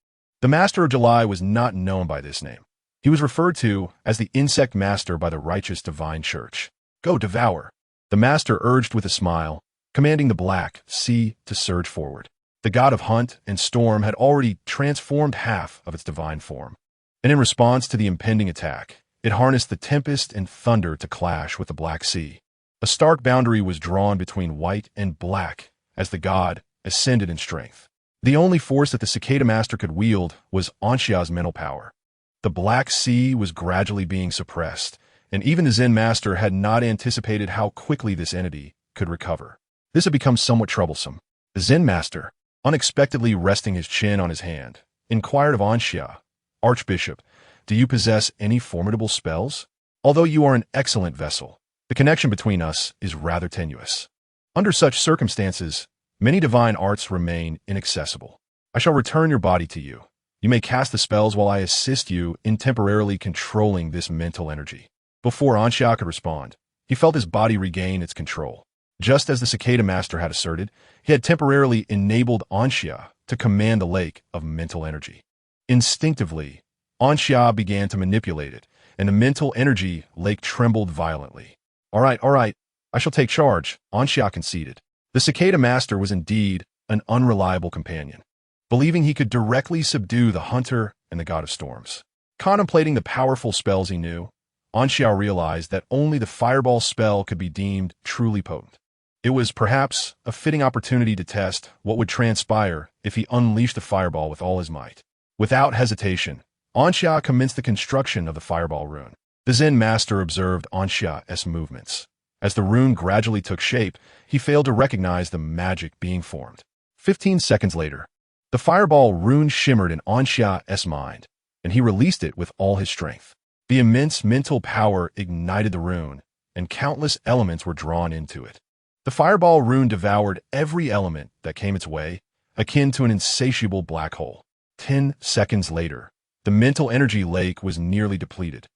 S1: the Master of July was not known by this name. He was referred to as the Insect Master by the righteous divine church. Go devour. The Master urged with a smile, commanding the black sea to surge forward. The god of hunt and storm had already transformed half of its divine form, and in response to the impending attack, it harnessed the tempest and thunder to clash with the black sea. A stark boundary was drawn between white and black as the god ascended in strength. The only force that the Cicada Master could wield was Anxia's mental power. The Black Sea was gradually being suppressed, and even the Zen Master had not anticipated how quickly this entity could recover. This had become somewhat troublesome. The Zen Master, unexpectedly resting his chin on his hand, inquired of Anxia, "Archbishop, do you possess any formidable spells? Although you are an excellent vessel, the connection between us is rather tenuous. Under such circumstances, many divine arts remain inaccessible. I shall return your body to you. You may cast the spells while I assist you in temporarily controlling this mental energy." Before Anxia could respond, he felt his body regain its control. Just as the Cicada Master had asserted, he had temporarily enabled Anxia to command the lake of mental energy. Instinctively, Anxia began to manipulate it, and the mental energy lake trembled violently. All right, I shall take charge," Anxia conceded. The Cicada Master was indeed an unreliable companion, believing he could directly subdue the hunter and the god of storms. Contemplating the powerful spells he knew, Anxia realized that only the fireball spell could be deemed truly potent. It was perhaps a fitting opportunity to test what would transpire if he unleashed the fireball with all his might. Without hesitation, Anxia commenced the construction of the fireball rune. The Zen Master observed Anxia's movements. As the rune gradually took shape, he failed to recognize the magic being formed. 15 seconds later, the fireball rune shimmered in Anxia's mind, and he released it with all his strength. The immense mental power ignited the rune, and countless elements were drawn into it. The fireball rune devoured every element that came its way, akin to an insatiable black hole. 10 seconds later, the mental energy lake was nearly depleted,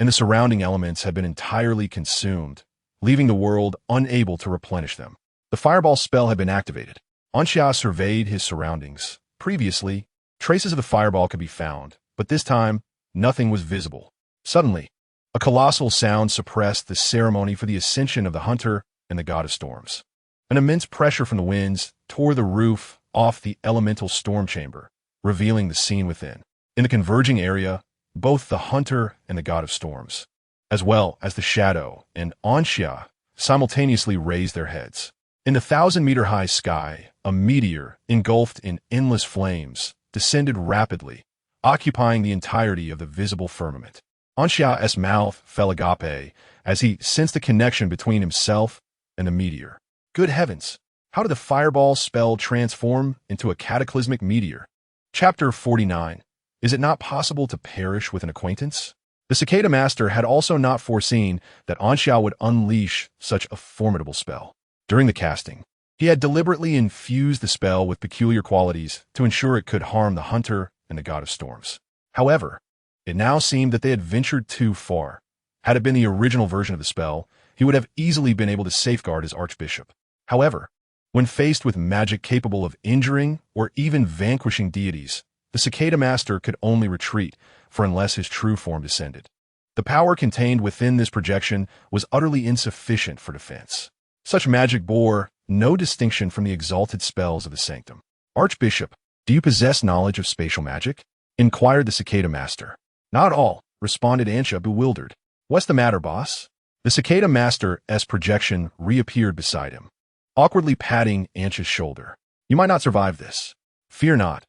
S1: and the surrounding elements had been entirely consumed, leaving the world unable to replenish them. The fireball spell had been activated. Anxia surveyed his surroundings. Previously, traces of the fireball could be found, but this time, nothing was visible. Suddenly, a colossal sound suppressed the ceremony for the ascension of the hunter and the god of storms. An immense pressure from the winds tore the roof off the elemental storm chamber, revealing the scene within. In the converging area, both the hunter and the god of storms, as well as the shadow and Anxia, simultaneously raised their heads. In the 1,000-meter-high sky, a meteor, engulfed in endless flames, descended rapidly, occupying the entirety of the visible firmament. Anxia's mouth fell agape as he sensed the connection between himself and the meteor. Good heavens! How did the fireball spell transform into a cataclysmic meteor? Chapter 49. Is it not possible to perish with an acquaintance? The Cicada Master had also not foreseen that Anxia would unleash such a formidable spell. During the casting, he had deliberately infused the spell with peculiar qualities to ensure it could harm the hunter and the god of storms. However, it now seemed that they had ventured too far. Had it been the original version of the spell, he would have easily been able to safeguard his archbishop. However, when faced with magic capable of injuring or even vanquishing deities, the Cicada Master could only retreat, for unless his true form descended, The power contained within this projection was utterly insufficient for defense. Such magic bore no distinction from the exalted spells of the sanctum. "Archbishop, do you possess knowledge of spatial magic?" inquired the cicada master. "Not all," responded Ansha, bewildered. "What's the matter, boss?" The cicada master's projection reappeared beside him, awkwardly patting Ansha's shoulder. "You might not survive this. Fear not.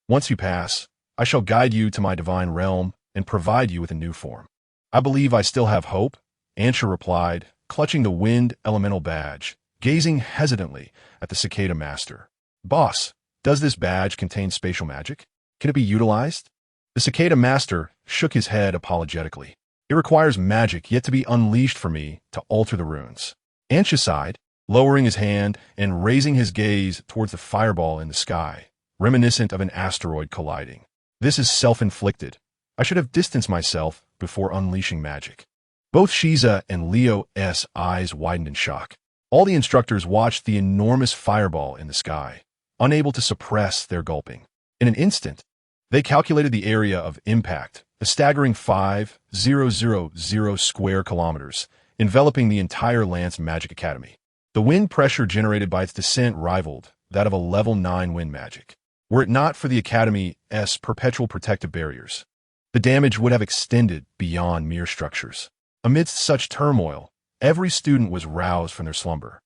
S1: Once you pass, I shall guide you to my divine realm and provide you with a new form." "I believe I still have hope," Ansha replied, clutching the wind elemental badge, gazing hesitantly at the cicada master. "Boss, does this badge contain spatial magic? Can it be utilized?" The cicada master shook his head apologetically. "It requires magic yet to be unleashed for me to alter the runes." Ansha sighed, lowering his hand and raising his gaze towards the fireball in the sky, reminiscent of an asteroid colliding. "This is self-inflicted. I should have distanced myself before unleashing magic." Both Shiza and Leo's eyes widened in shock. All the instructors watched the enormous fireball in the sky, unable to suppress their gulping. In an instant, they calculated the area of impact, a staggering 5,000 square kilometers, enveloping the entire Lance Magic Academy. The wind pressure generated by its descent rivaled that of a level 9 wind magic. Were it not for the Academy's perpetual protective barriers, the damage would have extended beyond mere structures. Amidst such turmoil, every student was roused from their slumber.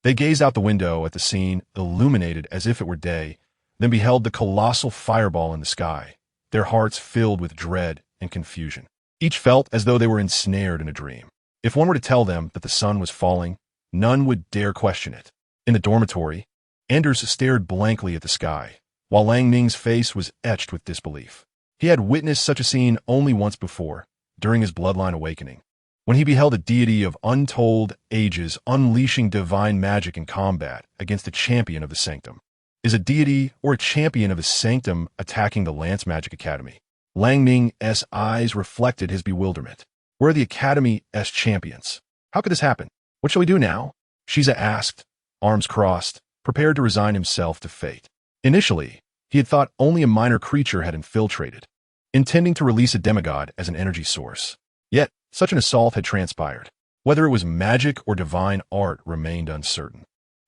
S1: They gazed out the window at the scene, illuminated as if it were day, then beheld the colossal fireball in the sky, their hearts filled with dread and confusion. Each felt as though they were ensnared in a dream. If one were to tell them that the sun was falling, none would dare question it. In the dormitory, Anders stared blankly at the sky, while Lang Ning's face was etched with disbelief. He had witnessed such a scene only once before, during his bloodline awakening, when he beheld a deity of untold ages unleashing divine magic in combat against a champion of the sanctum. Is a deity or a champion of the sanctum attacking the Lance Magic Academy? Lang Ning's eyes reflected his bewilderment. Where are the Academy's champions? How could this happen? What shall we do now? Shiza asked, arms crossed, prepared to resign himself to fate. Initially, he had thought only a minor creature had infiltrated, intending to release a demigod as an energy source. Yet, such an assault had transpired. Whether it was magic or divine art remained uncertain.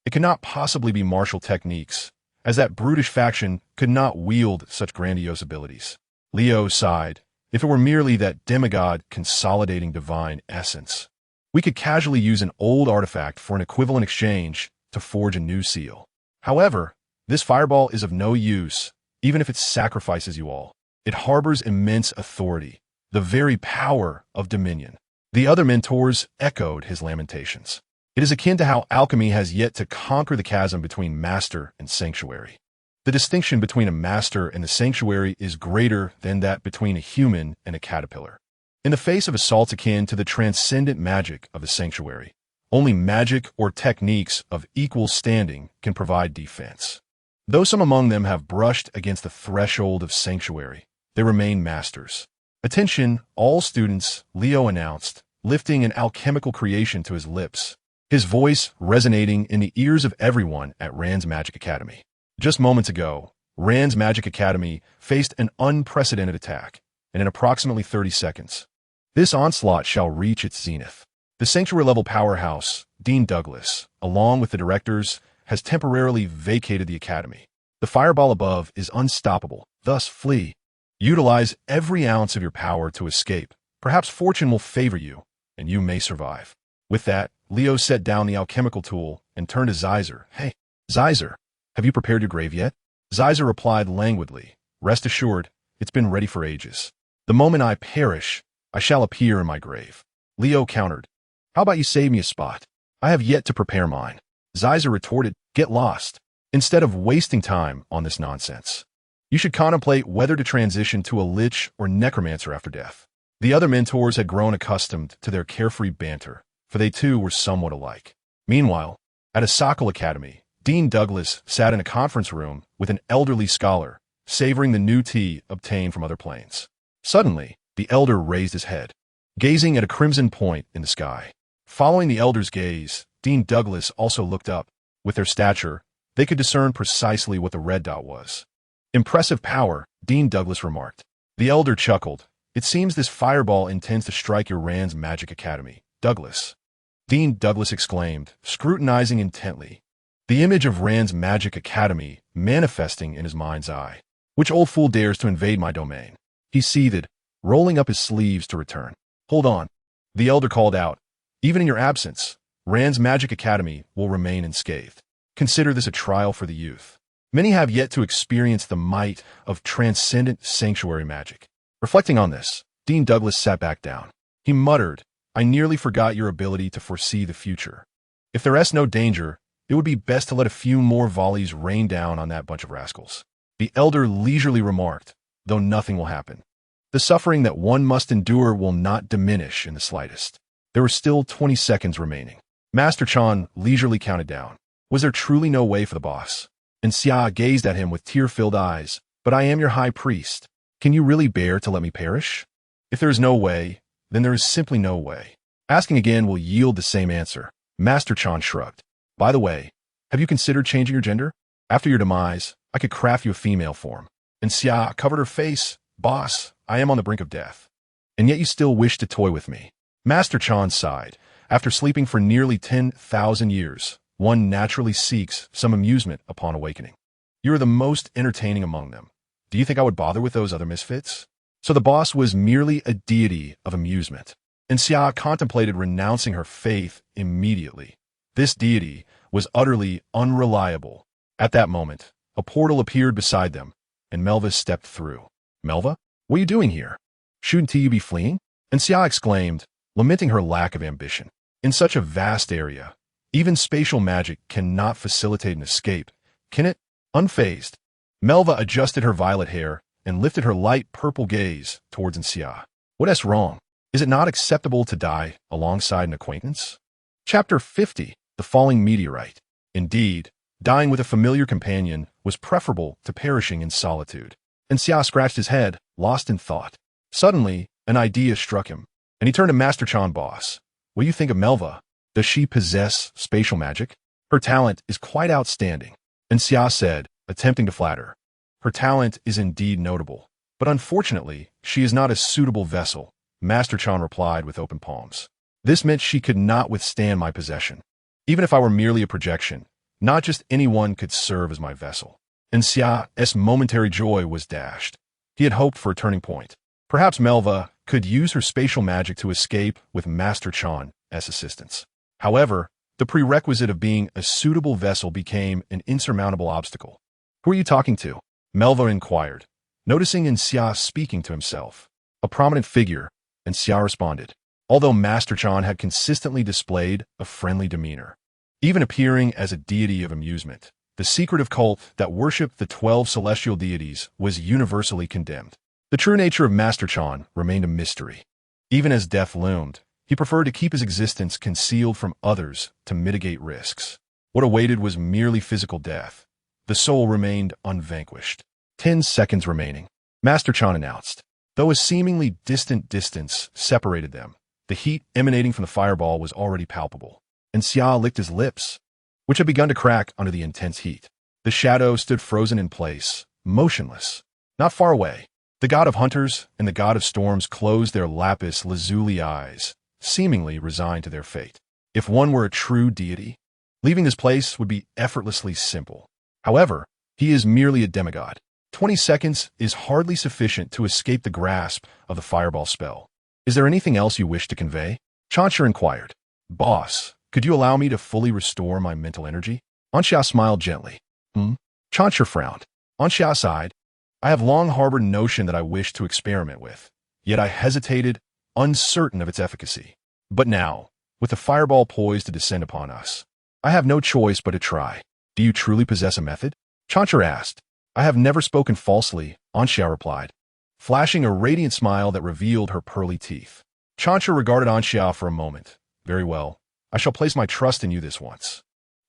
S1: It could not possibly be martial techniques, as that brutish faction could not wield such grandiose abilities. Leo sighed. If it were merely that demigod consolidating divine essence, we could casually use an old artifact for an equivalent exchange to forge a new seal. However, this fireball is of no use, even if it sacrifices you all. It harbors immense authority, the very power of dominion. The other mentors echoed his lamentations. It is akin to how alchemy has yet to conquer the chasm between master and sanctuary. The distinction between a master and the sanctuary is greater than that between a human and a caterpillar. In the face of assaults akin to the transcendent magic of the sanctuary, only magic or techniques of equal standing can provide defense. Though some among them have brushed against the threshold of sanctuary, they remain masters. "Attention, all students," Leo announced, lifting an alchemical creation to his lips, his voice resonating in the ears of everyone at Rand's Magic Academy. Just moments ago, Rand's Magic Academy faced an unprecedented attack, and in approximately 30 seconds, this onslaught shall reach its zenith. The sanctuary-level powerhouse, Dean Douglas, along with the directors, has temporarily vacated the academy. The fireball above is unstoppable, thus flee. Utilize every ounce of your power to escape. Perhaps fortune will favor you, and you may survive. With that, Leo set down the alchemical tool and turned to Zeiser. "Hey, Zeiser, have you prepared your grave yet?" Zeiser replied languidly, "Rest assured, it's been ready for ages. The moment I perish, I shall appear in my grave." Leo countered, "How about you save me a spot? I have yet to prepare mine." Zeiser retorted, "Get lost. Instead of wasting time on this nonsense, you should contemplate whether to transition to a lich or necromancer after death." The other mentors had grown accustomed to their carefree banter, for they too were somewhat alike. Meanwhile, at a Sokol Academy, Dean Douglas sat in a conference room with an elderly scholar, savoring the new tea obtained from other planes. Suddenly, the elder raised his head, gazing at a crimson point in the sky. Following the elder's gaze, Dean Douglas also looked up. With their stature, they could discern precisely what the red dot was. "Impressive power," Dean Douglas remarked. The elder chuckled, It seems this fireball intends to strike your Rand's Magic Academy. Douglas. Dean Douglas exclaimed, scrutinizing intently the image of Rand's Magic Academy manifesting in his mind's eye. Which old fool dares to invade my domain? He seethed, rolling up his sleeves to return. Hold on. The elder called out. Even in your absence, Rand's Magic Academy will remain unscathed. Consider this a trial for the youth. Many have yet to experience the might of transcendent sanctuary magic. Reflecting on this, Dean Douglas sat back down. He muttered, I nearly forgot your ability to foresee the future. If there is no danger, it would be best to let a few more volleys rain down on that bunch of rascals. The elder leisurely remarked, though nothing will happen. The suffering that one must endure will not diminish in the slightest. There were still 20 seconds remaining. Master Chan leisurely counted down. Was there truly no way for the boss? And Xia gazed at him with tear-filled eyes. But I am your high priest. Can you really bear to let me perish? If there is no way, then there is simply no way. Asking again will yield the same answer. Master Chan shrugged. By the way, have you considered changing your gender? After your demise, I could craft you a female form. And Xia covered her face. Boss, I am on the brink of death. And yet you still wish to toy with me. Master Chan sighed. After sleeping for nearly 10,000 years, one naturally seeks some amusement upon awakening. You are the most entertaining among them. Do you think I would bother with those other misfits? So the boss was merely a deity of amusement. And Xia contemplated renouncing her faith immediately. This deity was utterly unreliable. At that moment, a portal appeared beside them, and Melva stepped through. Melva? What are you doing here? Shouldn't you be fleeing? And Xia exclaimed, lamenting her lack of ambition. In such a vast area, even spatial magic cannot facilitate an escape, can it? Unfazed, Melva adjusted her violet hair and lifted her light purple gaze towards Xia. What is wrong? Is it not acceptable to die alongside an acquaintance? Chapter 50. The Falling Meteorite. Indeed, dying with a familiar companion was preferable to perishing in solitude. And Xia scratched his head, lost in thought. Suddenly, an idea struck him, and he turned to Master Chan boss. What do you think of Melva? Does she possess spatial magic? Her talent is quite outstanding. And Xia said, attempting to flatter. Her talent is indeed notable, but unfortunately, she is not a suitable vessel. Master Chan replied with open palms. This meant she could not withstand my possession. Even if I were merely a projection, not just anyone could serve as my vessel. And Xia's momentary joy was dashed. He had hoped for a turning point. Perhaps Melva could use her spatial magic to escape with Master Chan as assistance. However, the prerequisite of being a suitable vessel became an insurmountable obstacle. Who are you talking to? Melva inquired, noticing in Xia speaking to himself. A prominent figure, and Xia responded, although Master Chan had consistently displayed a friendly demeanor, even appearing as a deity of amusement. The secretive cult that worshipped the 12 celestial deities was universally condemned. The true nature of Master Chan remained a mystery. Even as death loomed, he preferred to keep his existence concealed from others to mitigate risks. What awaited was merely physical death. The soul remained unvanquished. 10 seconds remaining. Master Chan announced. Though a seemingly distant distance separated them, the heat emanating from the fireball was already palpable. And Xia licked his lips, which had begun to crack under the intense heat. The shadow stood frozen in place, motionless. Not far away, the god of hunters and the god of storms closed their lapis lazuli eyes, seemingly resigned to their fate. If one were a true deity, leaving this place would be effortlessly simple. However, he is merely a demigod. 20 seconds is hardly sufficient to escape the grasp of the fireball spell. Is there anything else you wish to convey? Chansha inquired. Boss, could you allow me to fully restore my mental energy? Anxia smiled gently. Chansha frowned. Anxia sighed. I have long harbored a notion that I wished to experiment with, yet I hesitated, uncertain of its efficacy. But now, with the fireball poised to descend upon us, I have no choice but to try. Do you truly possess a method? Chansha asked. I have never spoken falsely, Anxia replied, flashing a radiant smile that revealed her pearly teeth. Chansha regarded Anxia for a moment. Very well. I shall place my trust in you this once.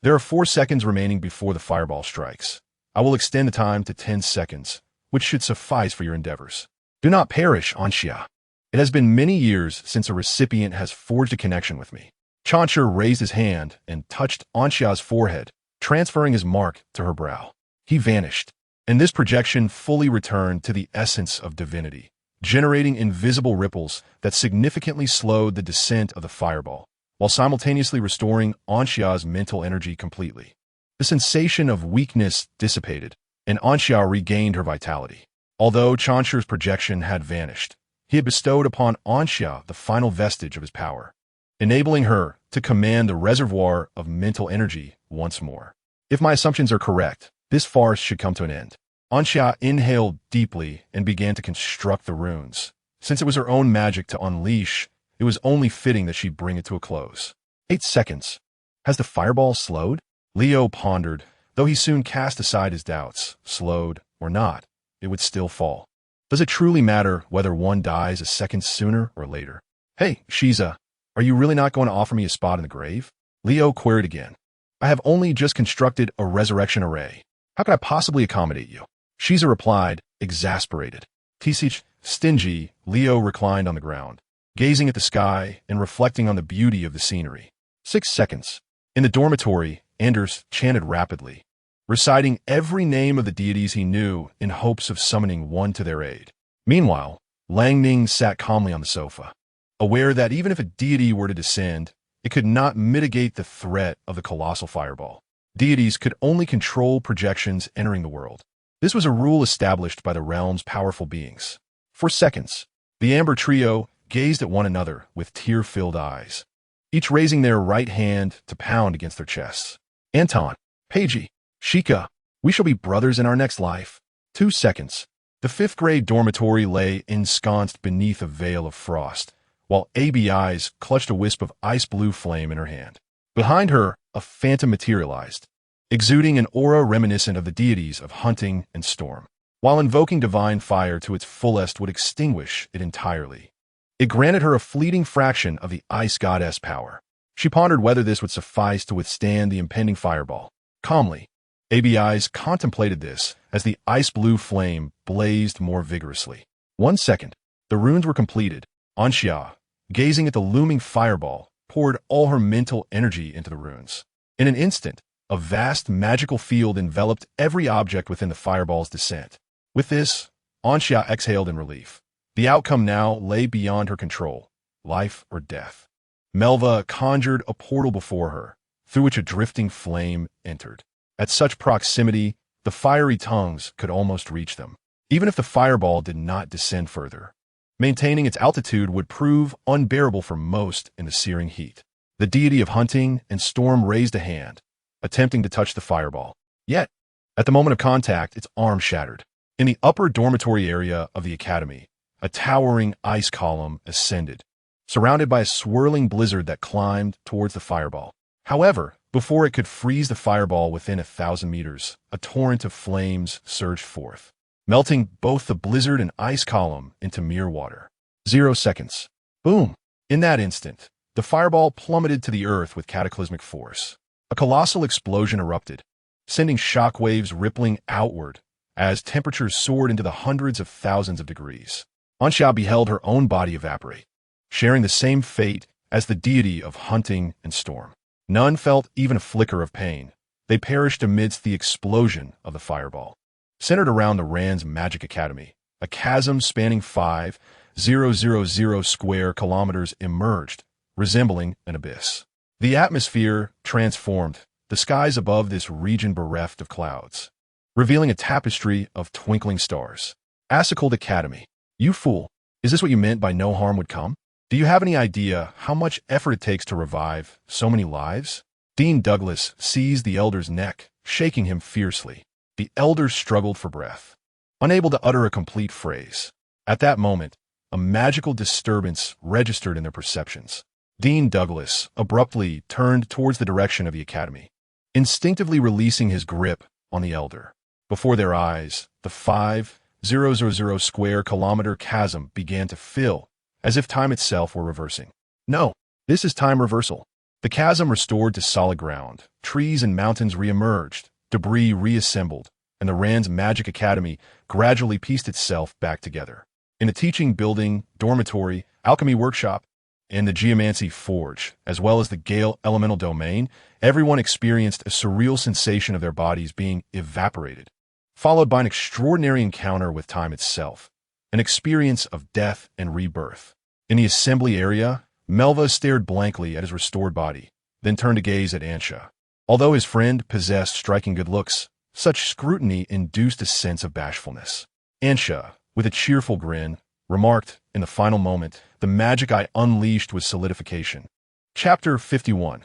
S1: There are 4 seconds remaining before the fireball strikes. I will extend the time to 10 seconds, which should suffice for your endeavors. Do not perish, Anxia. It has been many years since a recipient has forged a connection with me. Chansha raised his hand and touched Anxia's forehead, transferring his mark to her brow. He vanished, and this projection fully returned to the essence of divinity, generating invisible ripples that significantly slowed the descent of the fireball, while simultaneously restoring Anxia's mental energy completely. The sensation of weakness dissipated, and Anxia regained her vitality. Although Chanshi's projection had vanished, he had bestowed upon Anxia the final vestige of his power, enabling her to command the reservoir of mental energy once more. If my assumptions are correct, this farce should come to an end. Anxia inhaled deeply and began to construct the runes. Since it was her own magic to unleash, it was only fitting that she bring it to a close. 8 seconds. Has the fireball slowed? Leo pondered, though he soon cast aside his doubts. Slowed or not, it would still fall. Does it truly matter whether one dies a second sooner or later? Hey, Shiza, are you really not going to offer me a spot in the grave? Leo queried again. I have only just constructed a resurrection array. How could I possibly accommodate you? Shiza replied, exasperated. Tisich, stingy, Leo reclined on the ground, gazing at the sky and reflecting on the beauty of the scenery. 6 seconds. In the dormitory, Anders chanted rapidly, reciting every name of the deities he knew in hopes of summoning one to their aid. Meanwhile, Lang Ning sat calmly on the sofa, aware that even if a deity were to descend, it could not mitigate the threat of the colossal fireball. Deities could only control projections entering the world. This was a rule established by the realm's powerful beings. For seconds, the Amber Trio gazed at one another with tear-filled eyes, each raising their right hand to pound against their chests. Anton, Paige, Shika, we shall be brothers in our next life. 2 seconds. The 5th grade dormitory lay ensconced beneath a veil of frost, while ABI's clutched a wisp of ice-blue flame in her hand. Behind her, a phantom materialized, exuding an aura reminiscent of the deities of hunting and storm. While invoking divine fire to its fullest would extinguish it entirely, it granted her a fleeting fraction of the ice goddess power. She pondered whether this would suffice to withstand the impending fireball. Calmly, ABI's contemplated this as the ice-blue flame blazed more vigorously. 1 second. The runes were completed. Anxia, gazing at the looming fireball, poured all her mental energy into the runes. In an instant, a vast magical field enveloped every object within the fireball's descent. With this, Anxia exhaled in relief. The outcome now lay beyond her control, life or death. Melva conjured a portal before her, through which a drifting flame entered. At such proximity, the fiery tongues could almost reach them, even if the fireball did not descend further. Maintaining its altitude would prove unbearable for most in the searing heat. The deity of hunting and storm raised a hand, attempting to touch the fireball. Yet, at the moment of contact, its arm shattered. In the upper dormitory area of the academy, a towering ice column ascended, surrounded by a swirling blizzard that climbed towards the fireball. However, before it could freeze the fireball within 1,000 meters, a torrent of flames surged forth, melting both the blizzard and ice column into mere water. 0 seconds. Boom! In that instant, the fireball plummeted to the earth with cataclysmic force. A colossal explosion erupted, sending shockwaves rippling outward as temperatures soared into the hundreds of thousands of degrees. Anxia beheld her own body evaporate, sharing the same fate as the deity of hunting and storm. None felt even a flicker of pain. They perished amidst the explosion of the fireball. Centered around the Rand's Magic Academy, a chasm spanning 5,000 square kilometers emerged, resembling an abyss. The atmosphere transformed, the skies above this region bereft of clouds, revealing a tapestry of twinkling stars. Assicled Academy. You fool, is this what you meant by no harm would come? Do you have any idea how much effort it takes to revive so many lives? Dean Douglas seized the elder's neck, shaking him fiercely. The elder struggled for breath, unable to utter a complete phrase. At that moment, a magical disturbance registered in their perceptions. Dean Douglas abruptly turned towards the direction of the academy, instinctively releasing his grip on the elder. Before their eyes, the 5,000 square kilometer chasm began to fill, as if time itself were reversing. No, this is time reversal. The chasm restored to solid ground, trees and mountains re-emerged, debris reassembled, and the Rand's Magic Academy gradually pieced itself back together. In the teaching building, dormitory, alchemy workshop, and the geomancy forge, as well as the Gale elemental domain, everyone experienced a surreal sensation of their bodies being evaporated, followed by an extraordinary encounter with time itself. an experience of death and rebirth. In the assembly area, Melva stared blankly at his restored body, then turned to gaze at Ansha. Although his friend possessed striking good looks, such scrutiny induced a sense of bashfulness. Ansha, with a cheerful grin, remarked, in the final moment, the magic I unleashed was solidification. Chapter 51.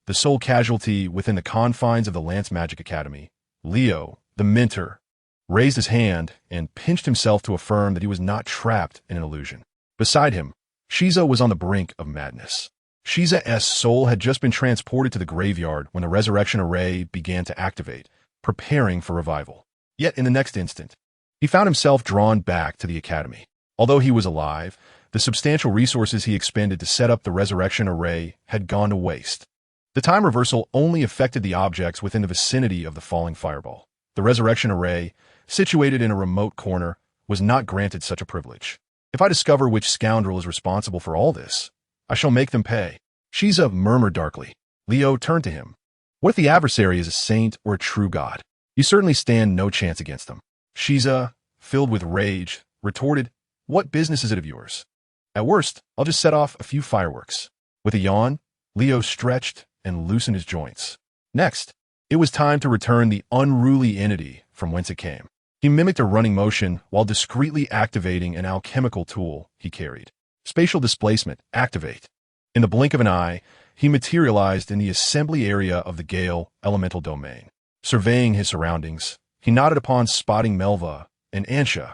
S1: The sole casualty within the confines of the Lance Magic Academy, Leo, the mentor, raised his hand and pinched himself to affirm that he was not trapped in an illusion. Beside him, Shiza was on the brink of madness. Shiza's soul had just been transported to the graveyard when the resurrection array began to activate, preparing for revival. Yet in the next instant, he found himself drawn back to the academy. Although he was alive, the substantial resources he expended to set up the resurrection array had gone to waste. The time reversal only affected the objects within the vicinity of the falling fireball. The resurrection array, situated in a remote corner, was not granted such a privilege. If I discover which scoundrel is responsible for all this, I shall make them pay. Shiza murmured darkly. Leo turned to him. What if the adversary is a saint or a true god? You certainly stand no chance against them. Shiza, filled with rage, retorted, What business is it of yours? At worst, I'll just set off a few fireworks. With a yawn, Leo stretched and loosened his joints. Next, it was time to return the unruly entity from whence it came. He mimicked a running motion while discreetly activating an alchemical tool he carried. Spatial displacement, activate. In the blink of an eye, he materialized in the assembly area of the Gale elemental domain. Surveying his surroundings, he nodded upon spotting Melva and Ansha,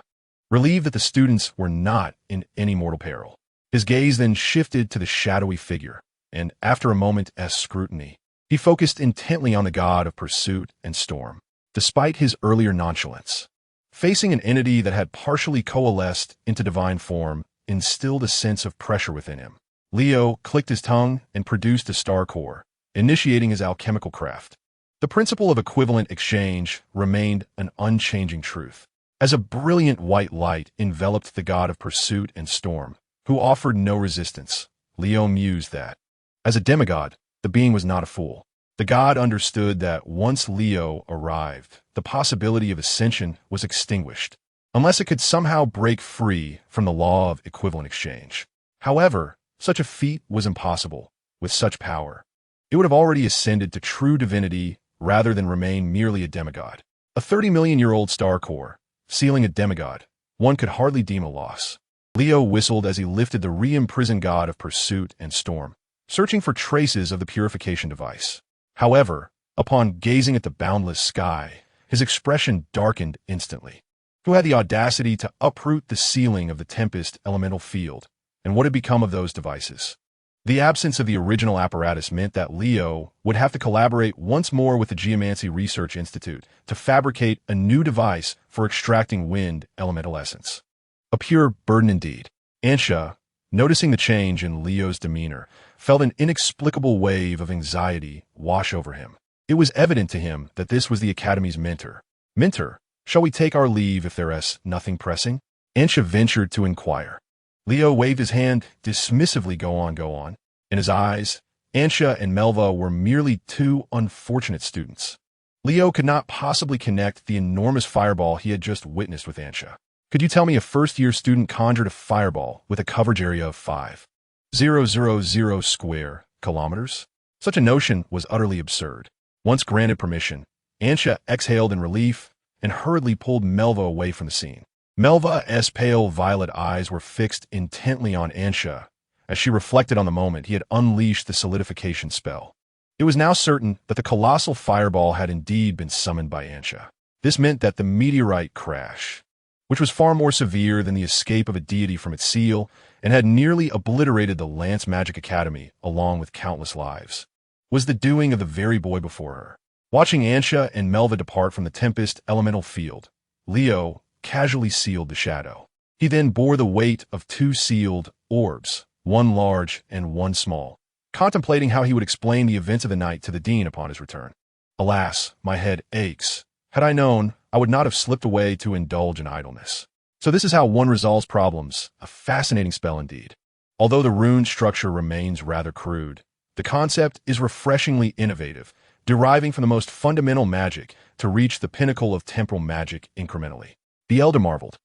S1: relieved that the students were not in any mortal peril. His gaze then shifted to the shadowy figure, and after a moment's scrutiny, he focused intently on the god of pursuit and storm. Despite his earlier nonchalance, facing an entity that had partially coalesced into divine form instilled a sense of pressure within him. Leo clicked his tongue and produced a star core, initiating his alchemical craft. The principle of equivalent exchange remained an unchanging truth. As a brilliant white light enveloped the god of pursuit and storm, who offered no resistance, Leo mused that, as a demigod, the being was not a fool. The god understood that once Leo arrived, the possibility of ascension was extinguished, unless it could somehow break free from the law of equivalent exchange. However, such a feat was impossible. With such power, it would have already ascended to true divinity rather than remain merely a demigod. A 30-million-year-old star core, sealing a demigod, one could hardly deem a loss. Leo whistled as he lifted the re-imprisoned god of pursuit and storm, searching for traces of the purification device. However, upon gazing at the boundless sky, his expression darkened instantly. Who had the audacity to uproot the ceiling of the Tempest elemental field, and what had become of those devices? The absence of the original apparatus meant that Leo would have to collaborate once more with the Geomancy Research Institute to fabricate a new device for extracting wind elemental essence. A pure burden indeed. Ansha, noticing the change in Leo's demeanor, felt an inexplicable wave of anxiety wash over him. It was evident to him that this was the Academy's mentor. Mentor, shall we take our leave if there is nothing pressing? Ansha ventured to inquire. Leo waved his hand dismissively. Go on. In his eyes, Ansha and Melva were merely two unfortunate students. Leo could not possibly connect the enormous fireball he had just witnessed with Ansha. Could you tell me a first-year student conjured a fireball with a coverage area of 5,000 square kilometers? Such a notion was utterly absurd. Once granted permission, Ansha exhaled in relief and hurriedly pulled Melva away from the scene. Melva's pale violet eyes were fixed intently on Ansha as she reflected on the moment he had unleashed the solidification spell. It was now certain that the colossal fireball had indeed been summoned by Ansha. This meant that the meteorite crash, which was far more severe than the escape of a deity from its seal and had nearly obliterated the Lance Magic Academy along with countless lives, was the doing of the very boy before her. Watching Ansha and Melva depart from the Tempest elemental field, Leo casually sealed the shadow. He then bore the weight of two sealed orbs, one large and one small, contemplating how he would explain the events of the night to the dean upon his return. Alas, my head aches. Had I known, I would not have slipped away to indulge in idleness. So this is how one resolves problems, a fascinating spell indeed. Although the rune structure remains rather crude, the concept is refreshingly innovative, deriving from the most fundamental magic to reach the pinnacle of temporal magic incrementally. The elder marveled.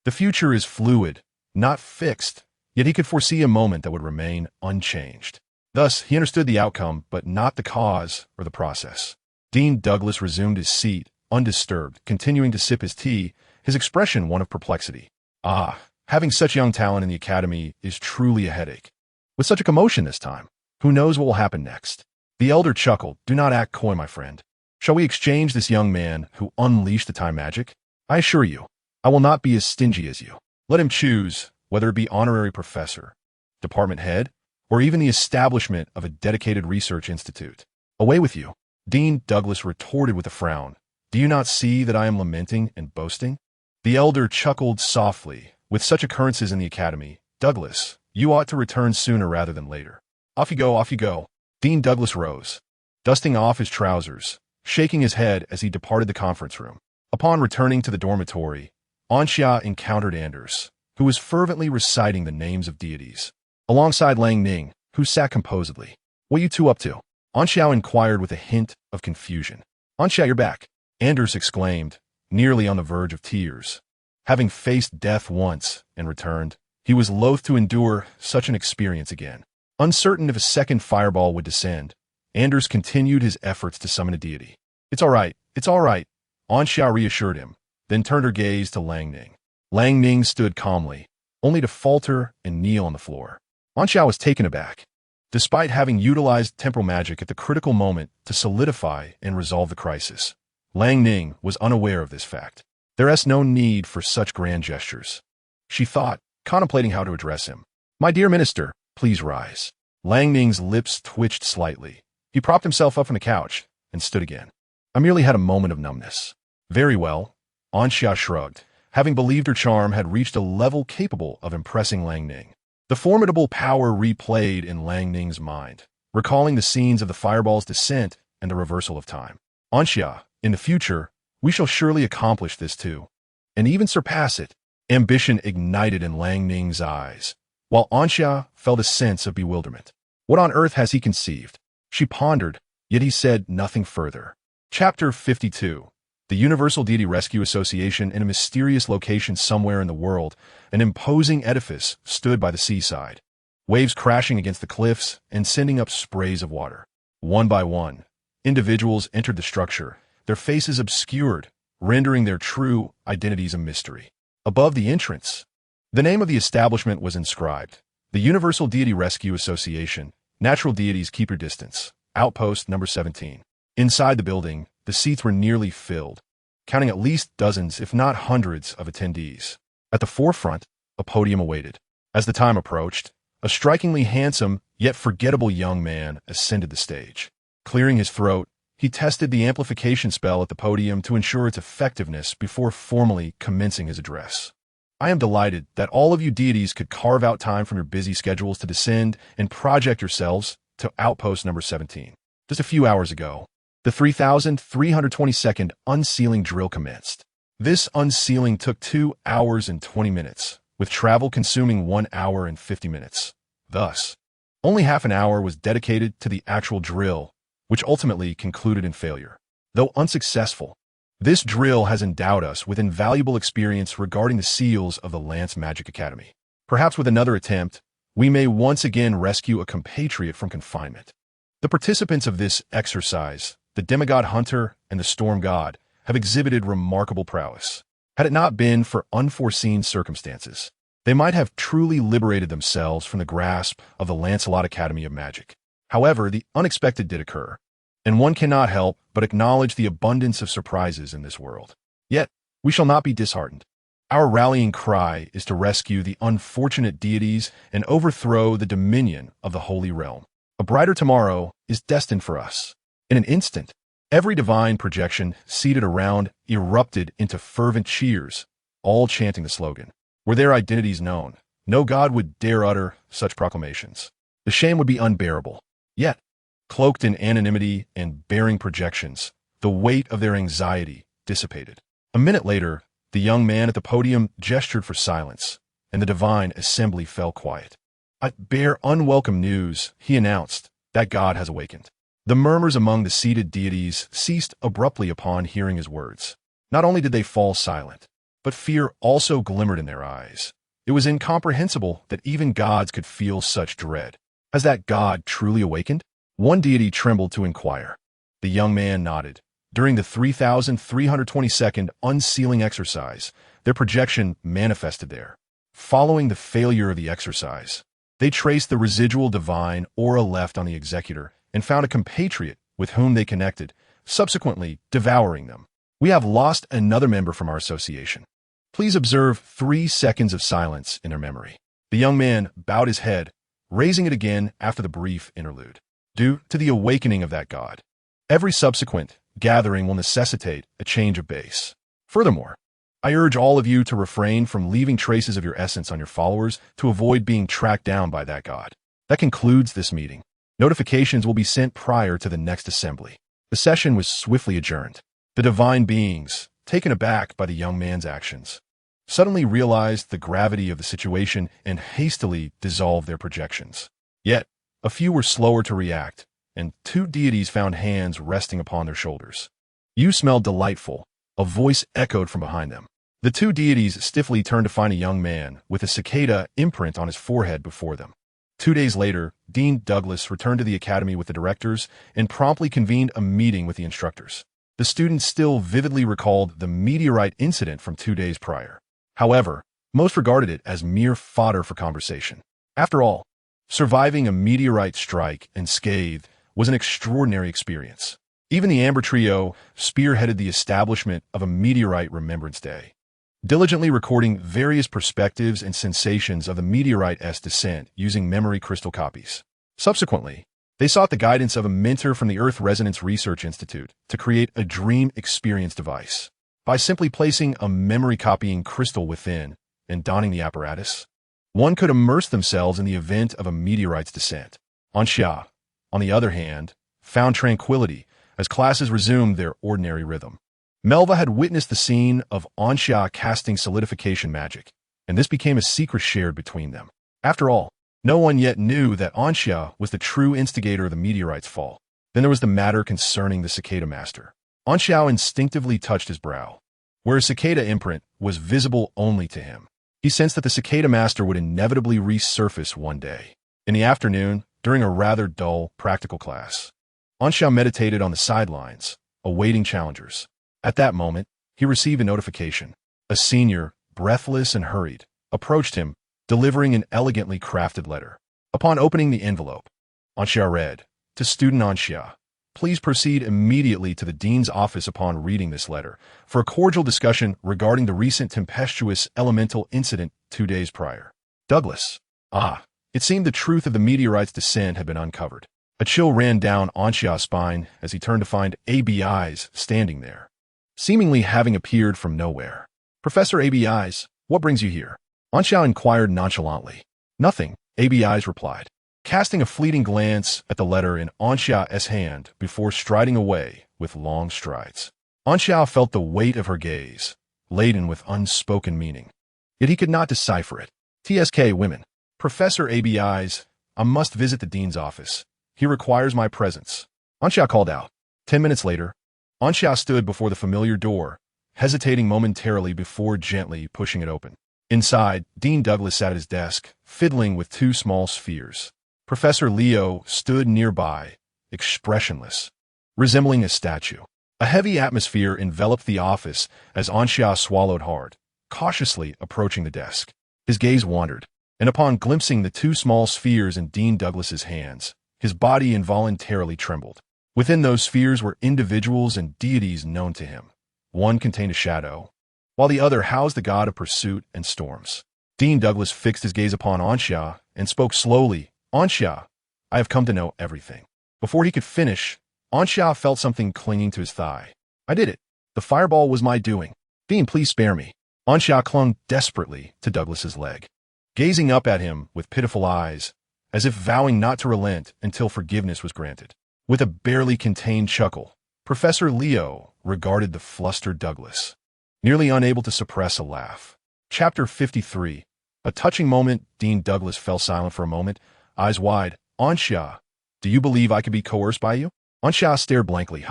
S1: The future is fluid, not fixed, yet he could foresee a moment that would remain unchanged. Thus, he understood the outcome, but not the cause or the process. Dean Douglas resumed his seat, undisturbed, continuing to sip his tea, his expression one of perplexity. Having such young talent in the academy is truly a headache. With such a commotion this time, who knows what will happen next? The elder chuckled. Do not act coy, my friend. Shall we exchange this young man who unleashed the time magic? I assure you, I will not be as stingy as you. Let him choose, whether it be honorary professor, department head, or even the establishment of a dedicated research institute. Away with you. Dean Douglas retorted with a frown. Do you not see that I am lamenting and boasting? The elder chuckled softly. With such occurrences in the academy, Douglas, you ought to return sooner rather than later. Off you go, off you go. Dean Douglas rose, dusting off his trousers, shaking his head as he departed the conference room. Upon returning to the dormitory, Anxia encountered Anders, who was fervently reciting the names of deities, alongside Lang Ning, who sat composedly. What are you two up to? Anxia inquired with a hint of confusion. Anxia, you're back, Anders exclaimed, nearly on the verge of tears. Having faced death once and returned, he was loath to endure such an experience again. Uncertain if a second fireball would descend, Anders continued his efforts to summon a deity. It's all right, Anxia reassured him, then turned her gaze to Lang Ning. Lang Ning stood calmly, only to falter and kneel on the floor. Anxia was taken aback. Despite having utilized temporal magic at the critical moment to solidify and resolve the crisis, Lang Ning was unaware of this fact. There is no need for such grand gestures, she thought, contemplating how to address him. My dear minister, please rise. Lang Ning's lips twitched slightly. He propped himself up on the couch and stood again. I merely had a moment of numbness. Very well, Anxia shrugged, having believed her charm had reached a level capable of impressing Lang Ning. The formidable power replayed in Lang Ning's mind, recalling the scenes of the fireball's descent and the reversal of time. Anxia, in the future, we shall surely accomplish this too, and even surpass it. Ambition ignited in Lang Ning's eyes, while Anxia felt a sense of bewilderment. What on earth has he conceived? She pondered, yet he said nothing further. Chapter 52. The Universal Deity Rescue Association in a mysterious location somewhere in the world, an imposing edifice stood by the seaside, waves crashing against the cliffs and sending up sprays of water. One by one, individuals entered the structure, their faces obscured, rendering their true identities a mystery. Above the entrance, the name of the establishment was inscribed: the Universal Deity Rescue Association, Natural Deities Keep Your Distance, Outpost Number 17. Inside the building, the seats were nearly filled, counting at least dozens, if not hundreds, of attendees. At the forefront, a podium awaited. As the time approached, a strikingly handsome, yet forgettable young man ascended the stage. Clearing his throat, he tested the amplification spell at the podium to ensure its effectiveness before formally commencing his address. I am delighted that all of you deities could carve out time from your busy schedules to descend and project yourselves to Outpost Number 17. Just a few hours ago, the 3,322nd unsealing drill commenced. This unsealing took 2 hours and 20 minutes, with travel consuming 1 hour and 50 minutes. Thus, only half an hour was dedicated to the actual drill, which ultimately concluded in failure. Though unsuccessful, this drill has endowed us with invaluable experience regarding the seals of the Lance Magic Academy. Perhaps with another attempt, we may once again rescue a compatriot from confinement. The participants of this exercise, the Demigod Hunter and the Storm God, have exhibited remarkable prowess. Had it not been for unforeseen circumstances, they might have truly liberated themselves from the grasp of the Lancelot Academy of Magic. However, the unexpected did occur, and one cannot help but acknowledge the abundance of surprises in this world. Yet, we shall not be disheartened. Our rallying cry is to rescue the unfortunate deities and overthrow the dominion of the Holy Realm. A brighter tomorrow is destined for us. In an instant, every divine projection seated around erupted into fervent cheers, all chanting the slogan. Were their identities known, no god would dare utter such proclamations. The shame would be unbearable. Yet, cloaked in anonymity and bearing projections, the weight of their anxiety dissipated. A minute later, the young man at the podium gestured for silence, and the divine assembly fell quiet. I bear unwelcome news, he announced, that God has awakened. The murmurs among the seated deities ceased abruptly upon hearing his words. Not only did they fall silent, but fear also glimmered in their eyes. It was incomprehensible that even gods could feel such dread. Has that god truly awakened? One deity trembled to inquire. The young man nodded. During the 3,322nd unsealing exercise, their projection manifested there. Following the failure of the exercise, they traced the residual divine aura left on the executor and found a compatriot with whom they connected, subsequently devouring them. We have lost another member from our association. Please observe 3 seconds of silence in their memory. The young man bowed his head, raising it again after the brief interlude. Due to the awakening of that god, every subsequent gathering will necessitate a change of base. Furthermore, I urge all of you to refrain from leaving traces of your essence on your followers to avoid being tracked down by that god. That concludes this meeting. Notifications will be sent prior to the next assembly. The session was swiftly adjourned. The divine beings, taken aback by the young man's actions, suddenly realized the gravity of the situation and hastily dissolved their projections. Yet, a few were slower to react, and 2 deities found hands resting upon their shoulders. "You smell delightful," a voice echoed from behind them. The 2 deities stiffly turned to find a young man with a cicada imprint on his forehead before them. 2 days later, Dean Douglas returned to the academy with the directors and promptly convened a meeting with the instructors. The students still vividly recalled the meteorite incident from 2 days prior. However, most regarded it as mere fodder for conversation. After all, surviving a meteorite strike unscathed was an extraordinary experience. Even the Amber Trio spearheaded the establishment of a Meteorite Remembrance Day, diligently recording various perspectives and sensations of the meteorite's descent using memory crystal copies. Subsequently, they sought the guidance of a mentor from the Earth Resonance Research Institute to create a dream experience device. By simply placing a memory copying crystal within and donning the apparatus, one could immerse themselves in the event of a meteorite's descent. Anxia, on the other hand, found tranquility as classes resumed their ordinary rhythm. Melva had witnessed the scene of Anxia casting solidification magic, and this became a secret shared between them. After all, no one yet knew that Anxia was the true instigator of the meteorite's fall. Then there was the matter concerning the cicada master. Anxiao instinctively touched his brow, where a cicada imprint was visible only to him. He sensed that the cicada master would inevitably resurface one day. In the afternoon, during a rather dull practical class, Anxiao meditated on the sidelines, awaiting challengers. At that moment, he received a notification. A senior, breathless and hurried, approached him, delivering an elegantly crafted letter. Upon opening the envelope, Anxia read, "To Student Anxia, please proceed immediately to the dean's office upon reading this letter for a cordial discussion regarding the recent tempestuous elemental incident 2 days prior." Douglas. It seemed the truth of the meteorite's descent had been uncovered. A chill ran down Anxia's spine as he turned to find ABIs standing there, seemingly having appeared from nowhere. "Professor ABIs, what brings you here?" Anxia inquired nonchalantly. "Nothing," ABIs replied, casting a fleeting glance at the letter in Anxia's hand before striding away with long strides. Anxia felt the weight of her gaze, laden with unspoken meaning. Yet he could not decipher it. "TSK women. Professor ABIs, I must visit the dean's office. He requires my presence," Anxia called out. 10 minutes later, Anxia stood before the familiar door, hesitating momentarily before gently pushing it open. Inside, Dean Douglas sat at his desk, fiddling with 2 small spheres. Professor Leo stood nearby, expressionless, resembling a statue. A heavy atmosphere enveloped the office as Anxia swallowed hard, cautiously approaching the desk. His gaze wandered, and upon glimpsing the 2 small spheres in Dean Douglas's hands, his body involuntarily trembled. Within those spheres were individuals and deities known to him. One contained a shadow, while the other housed the god of pursuit and storms. Dean Douglas fixed his gaze upon Anxia and spoke slowly. "Anxia, I have come to know everything." Before he could finish, Anxia felt something clinging to his thigh. "I did it. The fireball was my doing. Dean, please spare me." Anxia clung desperately to Douglas's leg, gazing up at him with pitiful eyes, as if vowing not to relent until forgiveness was granted. With a barely contained chuckle, Professor Leo regarded the flustered Douglas, nearly unable to suppress a laugh. Chapter 53. A touching moment. Dean Douglas fell silent for a moment, eyes wide. "Anxia, do you believe I could be coerced by you?" Anxia stared blankly.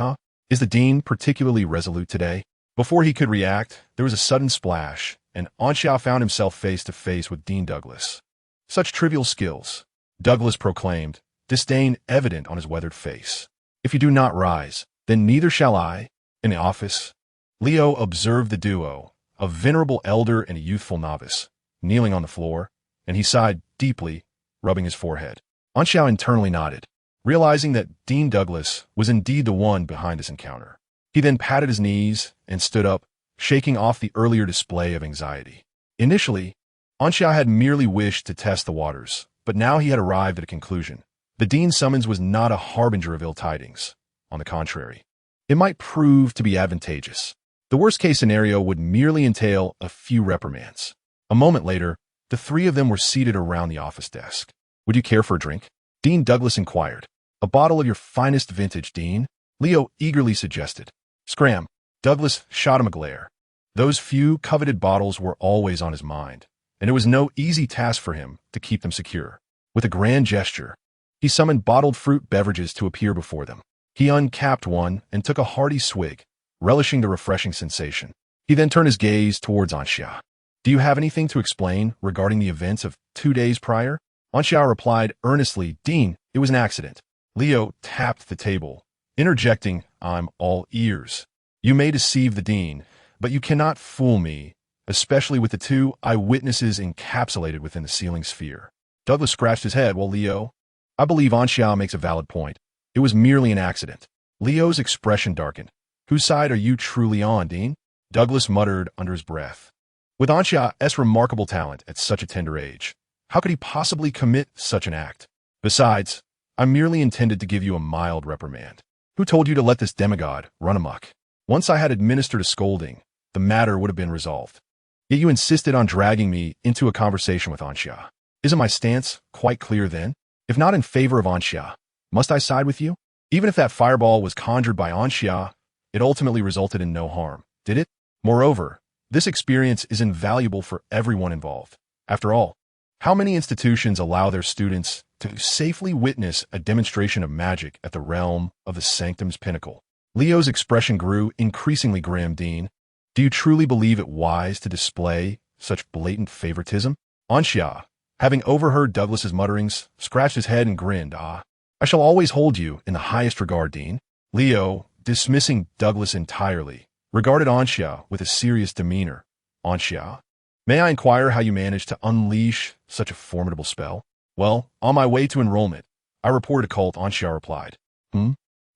S1: Is the dean particularly resolute today?" Before he could react, there was a sudden splash, and Anxiao found himself face to face with Dean Douglas. Such trivial skills, Douglas proclaimed, disdain evident on his weathered face. If you do not rise, then neither shall I. In the office, Leo observed the duo, a venerable elder and a youthful novice, kneeling on the floor, and he sighed deeply, rubbing his forehead. Anxiao internally nodded, realizing that Dean Douglas was indeed the one behind this encounter. He then patted his knees and stood up, shaking off the earlier display of anxiety. Initially, Anxiao had merely wished to test the waters, but now he had arrived at a conclusion. The dean's summons was not a harbinger of ill tidings. On the contrary, it might prove to be advantageous. The worst-case scenario would merely entail a few reprimands. A moment later, the three of them were seated around the office desk. Would you care for a drink? Dean Douglas inquired. A bottle of your finest vintage, Dean, Leo eagerly suggested. Scram. Douglas shot him a glare. Those few coveted bottles were always on his mind, and it was no easy task for him to keep them secure. With a grand gesture, he summoned bottled fruit beverages to appear before them. He uncapped one and took a hearty swig, relishing the refreshing sensation. He then turned his gaze towards Anxiao. Do you have anything to explain regarding the events of 2 days prior? Anxiao replied earnestly, Dean, it was an accident. Leo tapped the table, interjecting, I'm all ears. You may deceive the dean, but you cannot fool me, especially with the two eyewitnesses encapsulated within the ceiling sphere. Douglas scratched his head while Leo, I believe Anxiao makes a valid point. It was merely an accident. Leo's expression darkened. Whose side are you truly on, Dean? Douglas muttered under his breath. With Anxiao's remarkable talent at such a tender age, how could he possibly commit such an act? Besides, I merely intended to give you a mild reprimand. Who told you to let this demigod run amok? Once I had administered a scolding, the matter would have been resolved. Yet you insisted on dragging me into a conversation with Anxiao. Isn't my stance quite clear then? If not in favor of Anxiao, must I side with you? Even if that fireball was conjured by Anxiao, it ultimately resulted in no harm, did it? Moreover, this experience is invaluable for everyone involved. After all, how many institutions allow their students to safely witness a demonstration of magic at the realm of the sanctum's pinnacle? Leo's expression grew increasingly grim. Dean, do you truly believe it wise to display such blatant favoritism? Anxiao, having overheard Douglas's mutterings, scratched his head and grinned. I shall always hold you in the highest regard, Dean. Leo, dismissing Douglas entirely, regarded Anxiao with a serious demeanor. Anxiao, may I inquire how you managed to unleash such a formidable spell? Well, on my way to enrollment, I reported a cult, Anxiao replied.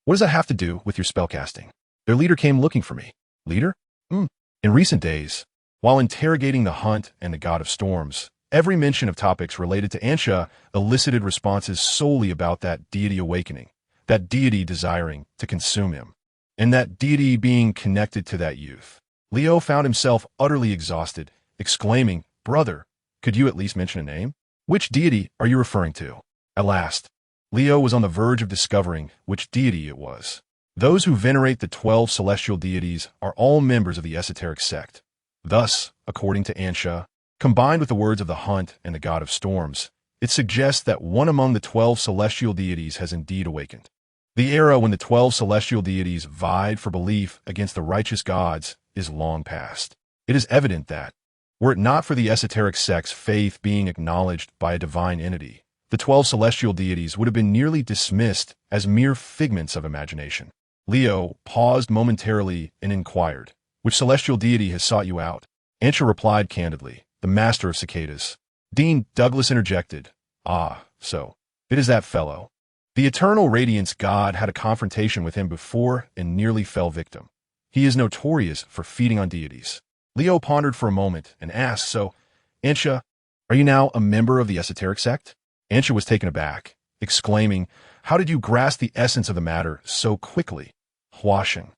S1: What does that have to do with your spellcasting? Their leader came looking for me. Leader? In recent days, while interrogating the Hunt and the God of Storms, every mention of topics related to Anxiao elicited responses solely about that deity awakening, that deity desiring to consume him, and that deity being connected to that youth. Leo found himself utterly exhausted, exclaiming, Brother, could you at least mention a name? Which deity are you referring to? At last, Leo was on the verge of discovering which deity it was. Those who venerate the 12 celestial deities are all members of the esoteric sect. Thus, according to Anxiao, combined with the words of the Hunt and the God of Storms, it suggests that one among the 12 celestial deities has indeed awakened. The era when the 12 celestial deities vied for belief against the righteous gods is long past. It is evident that, were it not for the esoteric sect's faith being acknowledged by a divine entity, the 12 celestial deities would have been nearly dismissed as mere figments of imagination. Leo paused momentarily and inquired, which celestial deity has sought you out? Anxiao replied candidly, the master of cicadas. Dean Douglas interjected, so, it is that fellow. The eternal radiance god had a confrontation with him before and nearly fell victim. He is notorious for feeding on deities. Leo pondered for a moment and asked, so, Anxiao, are you now a member of the esoteric sect? Anxiao was taken aback, exclaiming, how did you grasp the essence of the matter so quickly? Huasheng.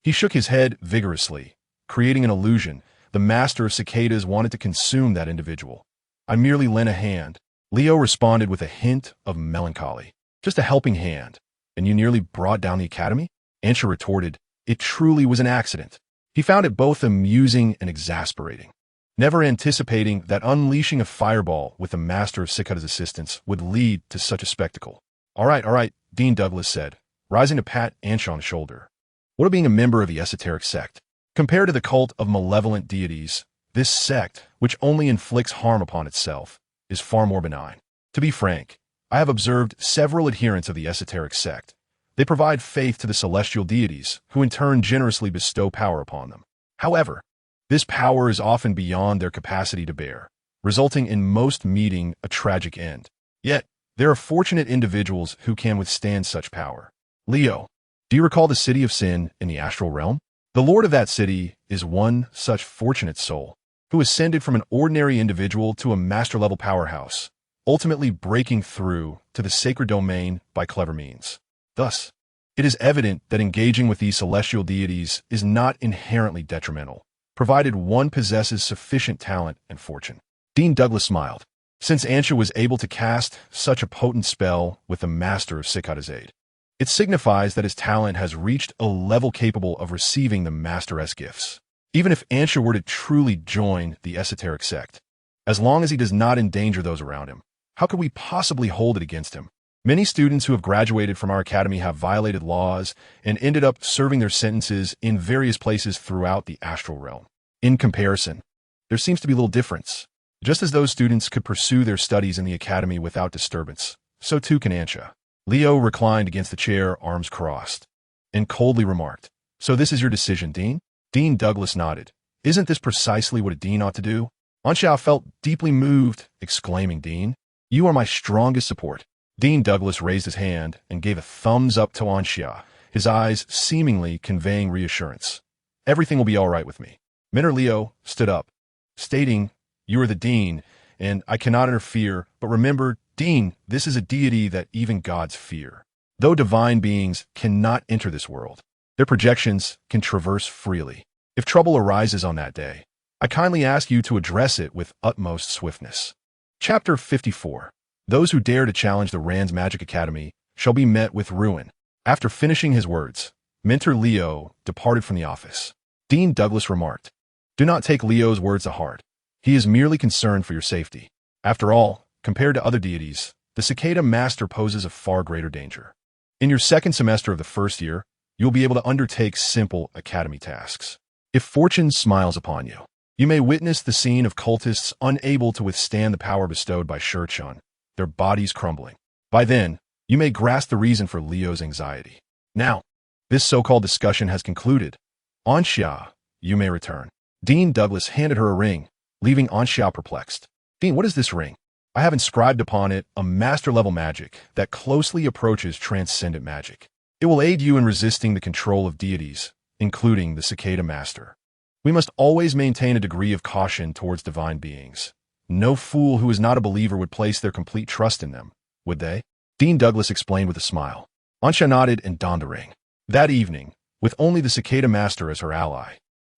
S1: He shook his head vigorously, creating an illusion. The master of cicadas wanted to consume that individual. I merely lent a hand. Leo responded with a hint of melancholy. Just a helping hand. And you nearly brought down the academy? Anxiao retorted, it truly was an accident. He found it both amusing and exasperating, never anticipating that unleashing a fireball with the master of cicadas' assistance would lead to such a spectacle. All right, Dean Douglas said, rising to pat Anxiao on the shoulder. What of being a member of the esoteric sect? Compared to the cult of malevolent deities, this sect, which only inflicts harm upon itself, is far more benign. To be frank, I have observed several adherents of the esoteric sect. They provide faith to the celestial deities, who in turn generously bestow power upon them. However, this power is often beyond their capacity to bear, resulting in most meeting a tragic end. Yet, there are fortunate individuals who can withstand such power. Leo, do you recall the city of sin in the astral realm? The lord of that city is one such fortunate soul, who ascended from an ordinary individual to a master-level powerhouse, ultimately breaking through to the sacred domain by clever means. Thus, it is evident that engaging with these celestial deities is not inherently detrimental, provided one possesses sufficient talent and fortune. Dean Douglas smiled, since Ansha was able to cast such a potent spell with the master of Sikata's aid. It signifies that his talent has reached a level capable of receiving the master's gifts. Even if Ansha were to truly join the esoteric sect, as long as he does not endanger those around him, how could we possibly hold it against him? Many students who have graduated from our academy have violated laws and ended up serving their sentences in various places throughout the astral realm. In comparison, there seems to be little difference. Just as those students could pursue their studies in the academy without disturbance, so too can Ansha. Leo reclined against the chair, arms crossed, and coldly remarked, "So this is your decision, Dean?" Dean Douglas nodded. "Isn't this precisely what a dean ought to do?" Ansha felt deeply moved, exclaiming, "Dean, you are my strongest support." Dean Douglas raised his hand and gave a thumbs up to Ansha, his eyes seemingly conveying reassurance. "Everything will be all right with me." Mentor Leo stood up, stating, "You are the dean, and I cannot interfere, but remember, Dean, this is a deity that even gods fear. Though divine beings cannot enter this world, their projections can traverse freely. If trouble arises on that day, I kindly ask you to address it with utmost swiftness." Chapter 54. Those who dare to challenge the Rand's Magic Academy shall be met with ruin. After finishing his words, Mentor Leo departed from the office. Dean Douglas remarked, "Do not take Leo's words to heart. He is merely concerned for your safety. After all, compared to other deities, the Cicada Master poses a far greater danger. In your second semester of the first year, you will be able to undertake simple academy tasks. If fortune smiles upon you, you may witness the scene of cultists unable to withstand the power bestowed by Shurchun, their bodies crumbling. By then, you may grasp the reason for Leo's anxiety. Now, this so-called discussion has concluded. Ansha, you may return." Dean Douglas handed her a ring, leaving Ansha perplexed. "Dean, what is this ring?" "I have inscribed upon it a master-level magic that closely approaches transcendent magic. It will aid you in resisting the control of deities, including the Cicada Master. We must always maintain a degree of caution towards divine beings. No fool who is not a believer would place their complete trust in them, would they?" Dean Douglas explained with a smile. Ansha nodded and donned the ring. That evening, with only the Cicada Master as her ally,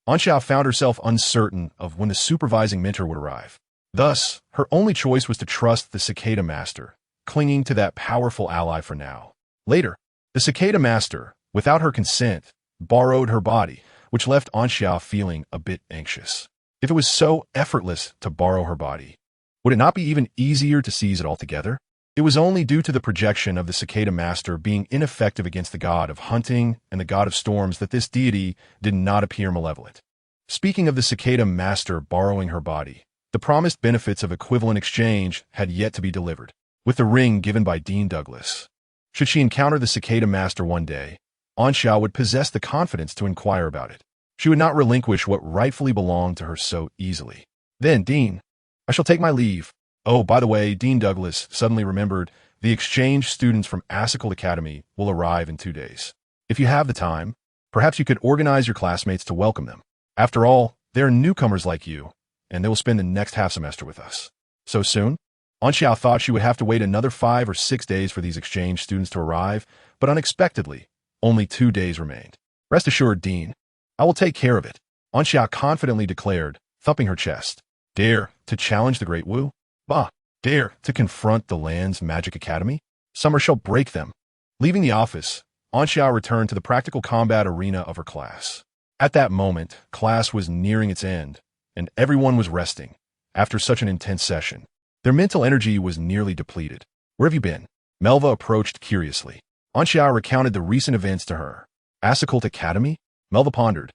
S1: Ansha found herself uncertain of when the supervising mentor would arrive. Thus, her only choice was to trust the Cicada Master, clinging to that powerful ally for now. Later, the Cicada Master, without her consent, borrowed her body, which left Ansha feeling a bit anxious. If it was so effortless to borrow her body, would it not be even easier to seize it altogether? It was only due to the projection of the Cicada Master being ineffective against the god of hunting and the god of storms that this deity did not appear malevolent. Speaking of the Cicada Master borrowing her body, the promised benefits of equivalent exchange had yet to be delivered, with the ring given by Dean Douglas. Should she encounter the Cicada Master one day, Ansha would possess the confidence to inquire about it. She would not relinquish what rightfully belonged to her so easily. "Then, Dean, I shall take my leave. Oh, by the way," Dean Douglas suddenly remembered, "the exchange students from Assicle Academy will arrive in 2 days. If you have the time, perhaps you could organize your classmates to welcome them. After all, they are newcomers like you, and they will spend the next half semester with us." So soon? Ansha thought she would have to wait another 5 or 6 days for these exchange students to arrive, but unexpectedly, only 2 days remained. "Rest assured, Dean, I will take care of it," Ansha confidently declared, thumping her chest. "Dare to challenge the Great Wu? Bah! Dare to confront the land's Magic Academy? Summer shall break them." Leaving the office, Ansha returned to the practical combat arena of her class. At that moment, class was nearing its end, and everyone was resting. After such an intense session, their mental energy was nearly depleted. "Where have you been?" Melva approached curiously. Ansha recounted the recent events to her. "Assicle Academy?" Melva pondered.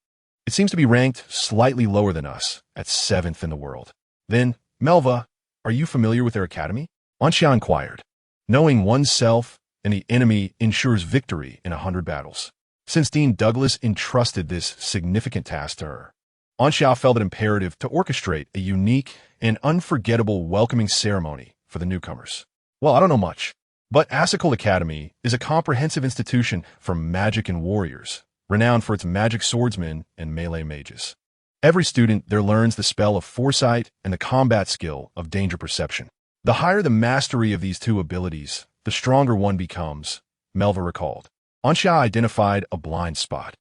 S1: It seems to be ranked slightly lower than us, at 7th in the world. Then, Melva, are you familiar with their academy? Anxia inquired. Knowing oneself and the enemy ensures victory in 100 battles. Since Dean Douglas entrusted this significant task to her, Anxia felt it imperative to orchestrate a unique and unforgettable welcoming ceremony for the newcomers. Well, I don't know much, but Asicol Academy is a comprehensive institution for magic and warriors, renowned for its magic swordsmen and melee mages. Every student there learns the spell of foresight and the combat skill of danger perception. The higher the mastery of these two abilities, the stronger one becomes, Melva recalled. Anxia identified a blind spot.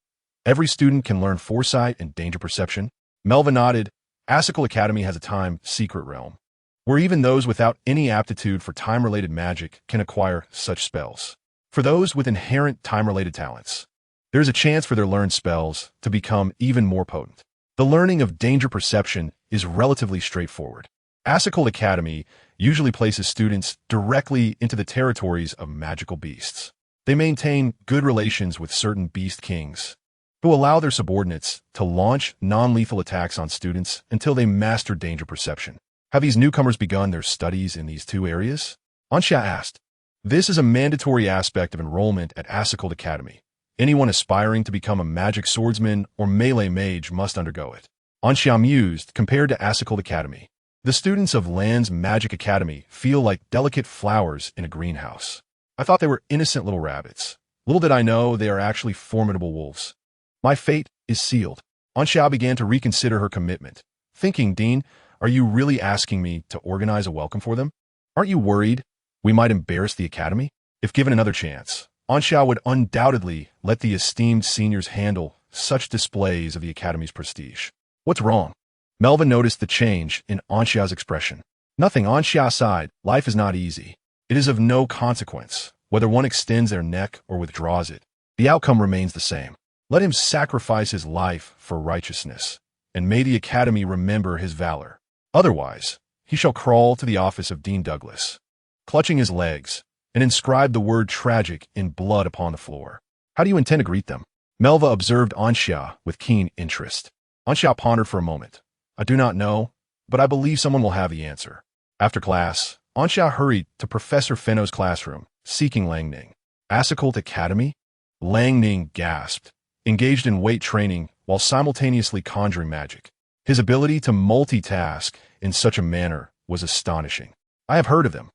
S1: Every student can learn foresight and danger perception. Melva nodded. Asicol Academy has a time secret realm, where even those without any aptitude for time-related magic can acquire such spells. For those with inherent time-related talents, there is a chance for their learned spells to become even more potent. The learning of danger perception is relatively straightforward. Asicol Academy usually places students directly into the territories of magical beasts. They maintain good relations with certain beast kings, who allow their subordinates to launch non-lethal attacks on students until they master danger perception. Have these newcomers begun their studies in these two areas? Anxia asked. This is a mandatory aspect of enrollment at Asicol Academy. Anyone aspiring to become a magic swordsman or melee mage must undergo it. Anxia mused. Compared to Asicol Academy, the students of Land's Magic Academy feel like delicate flowers in a greenhouse. I thought they were innocent little rabbits. Little did I know they are actually formidable wolves. My fate is sealed. Anxia began to reconsider her commitment, thinking, Dean, are you really asking me to organize a welcome for them? Aren't you worried we might embarrass the academy? If given another chance, Anxia would undoubtedly let the esteemed seniors handle such displays of the academy's prestige. What's wrong? Melva noticed the change in Anxia's expression. Nothing. Anxia sighed. Life is not easy. It is of no consequence whether one extends their neck or withdraws it. The outcome remains the same. Let him sacrifice his life for righteousness, and may the academy remember his valor. Otherwise, he shall crawl to the office of Dean Douglas, clutching his legs, and inscribe the word tragic in blood upon the floor. How do you intend to greet them? Melva observed Anxia with keen interest. Anxia pondered for a moment. I do not know, but I believe someone will have the answer. After class, Anxia hurried to Professor Fenno's classroom, seeking Lang Ning. Asicol Academy? Lang Ning gasped, engaged in weight training while simultaneously conjuring magic. His ability to multitask in such a manner was astonishing. I have heard of them.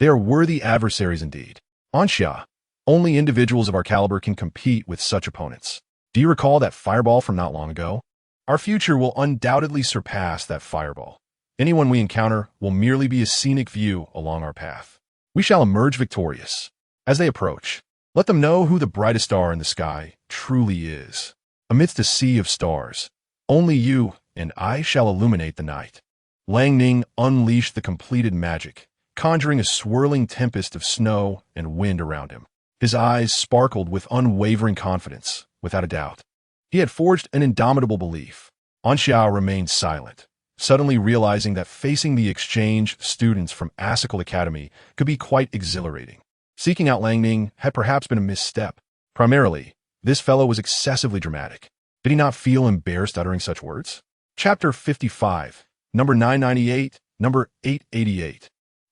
S1: They are worthy adversaries indeed. Anxia, only individuals of our caliber can compete with such opponents. Do you recall that fireball from not long ago? Our future will undoubtedly surpass that fireball. Anyone we encounter will merely be a scenic view along our path. We shall emerge victorious. As they approach, let them know who the brightest star in the sky truly is. Amidst a sea of stars, only you and I shall illuminate the night. Lang Ning unleashed the completed magic, conjuring a swirling tempest of snow and wind around him. His eyes sparkled with unwavering confidence, without a doubt. He had forged an indomitable belief. Anxia remained silent, suddenly realizing that facing the exchange students from Asicol Academy could be quite exhilarating. Seeking out Lang Ning had perhaps been a misstep. Primarily, this fellow was excessively dramatic. Did he not feel embarrassed uttering such words? Chapter 55, number 998, number 888.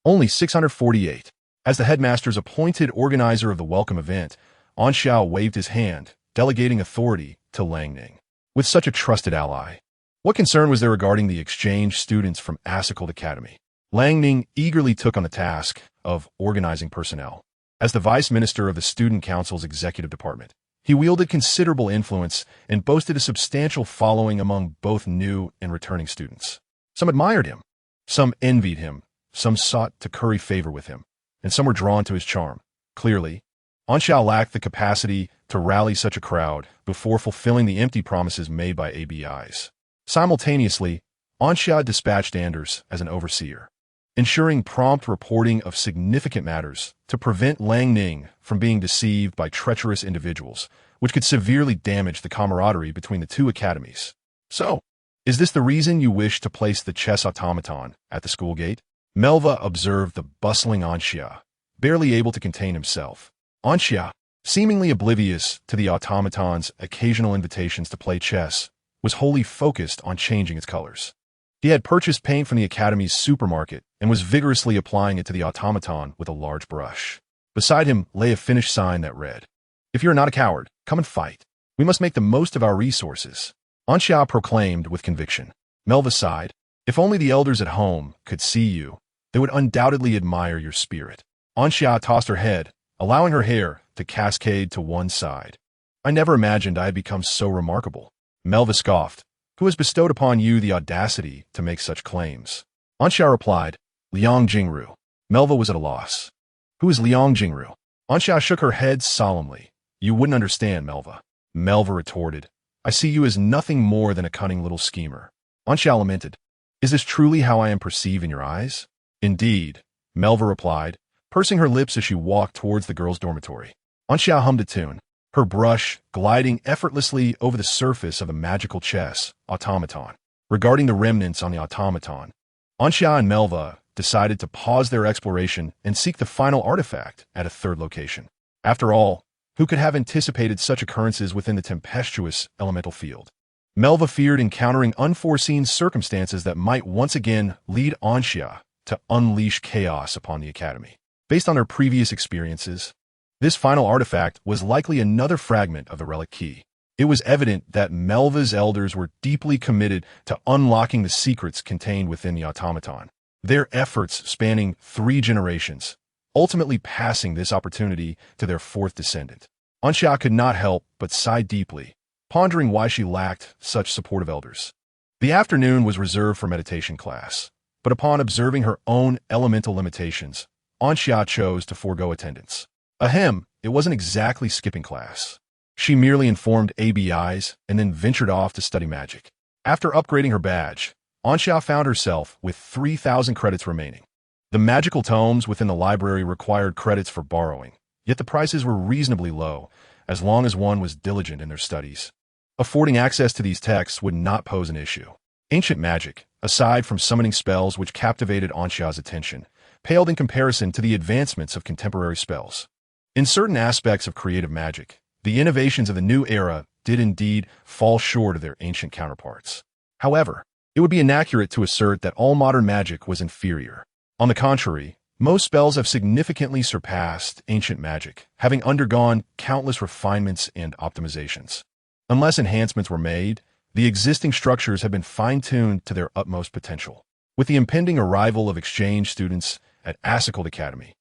S1: Only 648. As the headmaster's appointed organizer of the welcome event, Anxia waved his hand, delegating authority to Lang Ning. With such a trusted ally, what concern was there regarding the exchange students from Asicol Academy? Lang Ning eagerly took on the task of organizing personnel. As the vice minister of the Student Council's executive department, he wielded considerable influence and boasted a substantial following among both new and returning students. Some admired him, some envied him, some sought to curry favor with him, and some were drawn to his charm. Clearly, Anxia lacked the capacity to rally such a crowd before fulfilling the empty promises made by ABIs. Simultaneously, Anxia dispatched Anders as an overseer, ensuring prompt reporting of significant matters to prevent Lang Ning from being deceived by treacherous individuals, which could severely damage the camaraderie between the two academies. So, is this the reason you wish to place the chess automaton at the school gate? Melva observed the bustling Anxia, barely able to contain himself. Anxia, seemingly oblivious to the automaton's occasional invitations to play chess, was wholly focused on changing its colors. He had purchased paint from the Academy's supermarket and was vigorously applying it to the automaton with a large brush. Beside him lay a finished sign that read, "If you are not a coward, come and fight. We must make the most of our resources," Anxia proclaimed with conviction. Melva sighed. If only the elders at home could see you, they would undoubtedly admire your spirit. Anxia tossed her head, allowing her hair to cascade to one side. I never imagined I had become so remarkable. Melva scoffed. Who has bestowed upon you the audacity to make such claims? Anxia replied, Liang Jingru. Melva was at a loss. Who is Liang Jingru? Anxia shook her head solemnly. You wouldn't understand, Melva. Melva retorted, I see you as nothing more than a cunning little schemer. Anxia lamented, Is this truly how I am perceived in your eyes? Indeed, Melva replied, pursing her lips as she walked towards the girls' dormitory. Anxia hummed a tune, her brush gliding effortlessly over the surface of a magical chess automaton. Regarding the remnants on the automaton, Anxia and Melva decided to pause their exploration and seek the final artifact at a third location. After all, who could have anticipated such occurrences within the tempestuous elemental field? Melva feared encountering unforeseen circumstances that might once again lead Anxia to unleash chaos upon the Academy. Based on her previous experiences, this final artifact was likely another fragment of the relic key. It was evident that Melva's elders were deeply committed to unlocking the secrets contained within the automaton. Their efforts spanning 3 generations, ultimately passing this opportunity to their 4th descendant. Anxia could not help but sigh deeply, pondering why she lacked such supportive elders. The afternoon was reserved for meditation class, but upon observing her own elemental limitations, Anxia chose to forego attendance. Ahem, it wasn't exactly skipping class. She merely informed ABIs and then ventured off to study magic. After upgrading her badge, Anxia found herself with 3,000 credits remaining. The magical tomes within the library required credits for borrowing, yet the prices were reasonably low, as long as one was diligent in their studies. Affording access to these texts would not pose an issue. Ancient magic, aside from summoning spells which captivated Anxia's attention, paled in comparison to the advancements of contemporary spells. In certain aspects of creative magic, the innovations of the new era did indeed fall short of their ancient counterparts. However, it would be inaccurate to assert that all modern magic was inferior. On the contrary, most spells have significantly surpassed ancient magic, having undergone countless refinements and optimizations. Unless enhancements were made, the existing structures have been fine-tuned to their utmost potential. With the impending arrival of exchange students at Asicult Academy,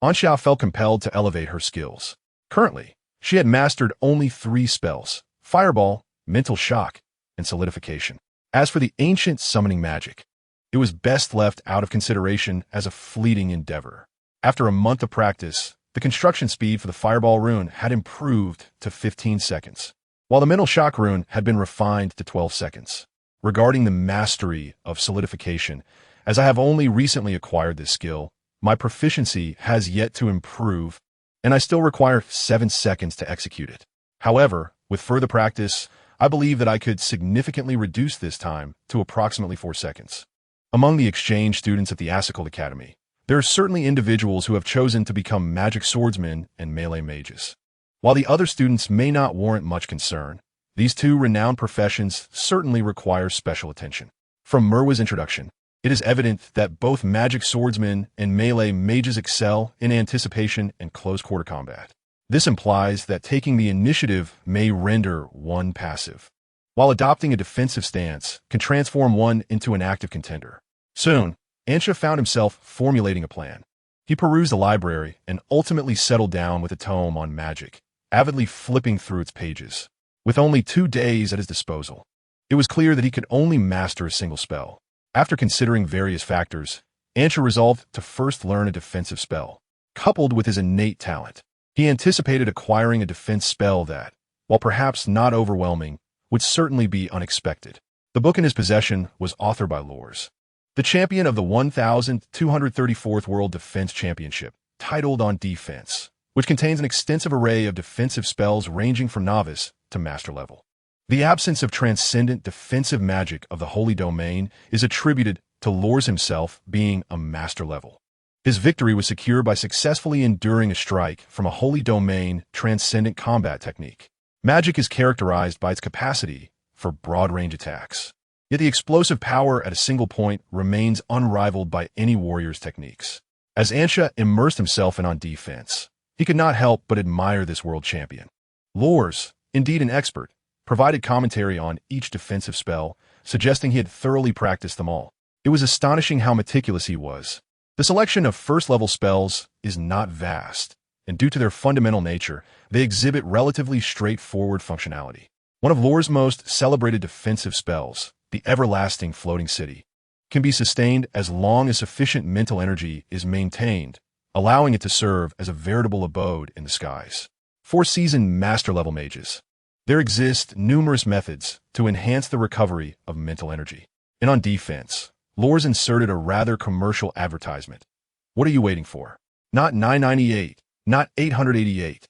S1: Anxia felt compelled to elevate her skills. Currently, she had mastered only 3 spells: Fireball, Mental Shock, and Solidification. As for the ancient summoning magic, it was best left out of consideration as a fleeting endeavor. After a month of practice, the construction speed for the Fireball rune had improved to 15 seconds, while the Mental Shock rune had been refined to 12 seconds. Regarding the mastery of Solidification, as I have only recently acquired this skill, my proficiency has yet to improve, and I still require 7 seconds to execute it. However, with further practice, I believe that I could significantly reduce this time to approximately 4 seconds. Among the exchange students at the Asicult Academy, there are certainly individuals who have chosen to become magic swordsmen and melee mages. While the other students may not warrant much concern, these 2 renowned professions certainly require special attention. From Merwa's introduction, it is evident that both magic swordsmen and melee mages excel in anticipation and close-quarter combat. This implies that taking the initiative may render one passive, while adopting a defensive stance can transform one into an active contender. Soon, Anxia found himself formulating a plan. He perused the library and ultimately settled down with a tome on magic, avidly flipping through its pages. With only 2 days at his disposal, it was clear that he could only master a single spell. After considering various factors, Anxia resolved to first learn a defensive spell. Coupled with his innate talent, he anticipated acquiring a defense spell that, while perhaps not overwhelming, would certainly be unexpected. The book in his possession was authored by Lors, the champion of the 1234th World Defense Championship, titled On Defense, which contains an extensive array of defensive spells ranging from novice to master level. The absence of transcendent defensive magic of the Holy Domain is attributed to Lors himself being a master level. His victory was secured by successfully enduring a strike from a Holy Domain transcendent combat technique. Magic is characterized by its capacity for broad-range attacks. Yet the explosive power at a single point remains unrivaled by any warrior's techniques. As Ansha immersed himself on defense, he could not help but admire this world champion. Lors, indeed an expert, provided commentary on each defensive spell, suggesting he had thoroughly practiced them all. It was astonishing how meticulous he was. The selection of first-level spells is not vast, and due to their fundamental nature, they exhibit relatively straightforward functionality. One of Lor's most celebrated defensive spells, the Everlasting Floating City, can be sustained as long as sufficient mental energy is maintained, allowing it to serve as a veritable abode in the skies. For seasoned master-level mages, there exist numerous methods to enhance the recovery of mental energy. And on defense, Lors inserted a rather commercial advertisement. What are you waiting for? Not $9.98, not $888,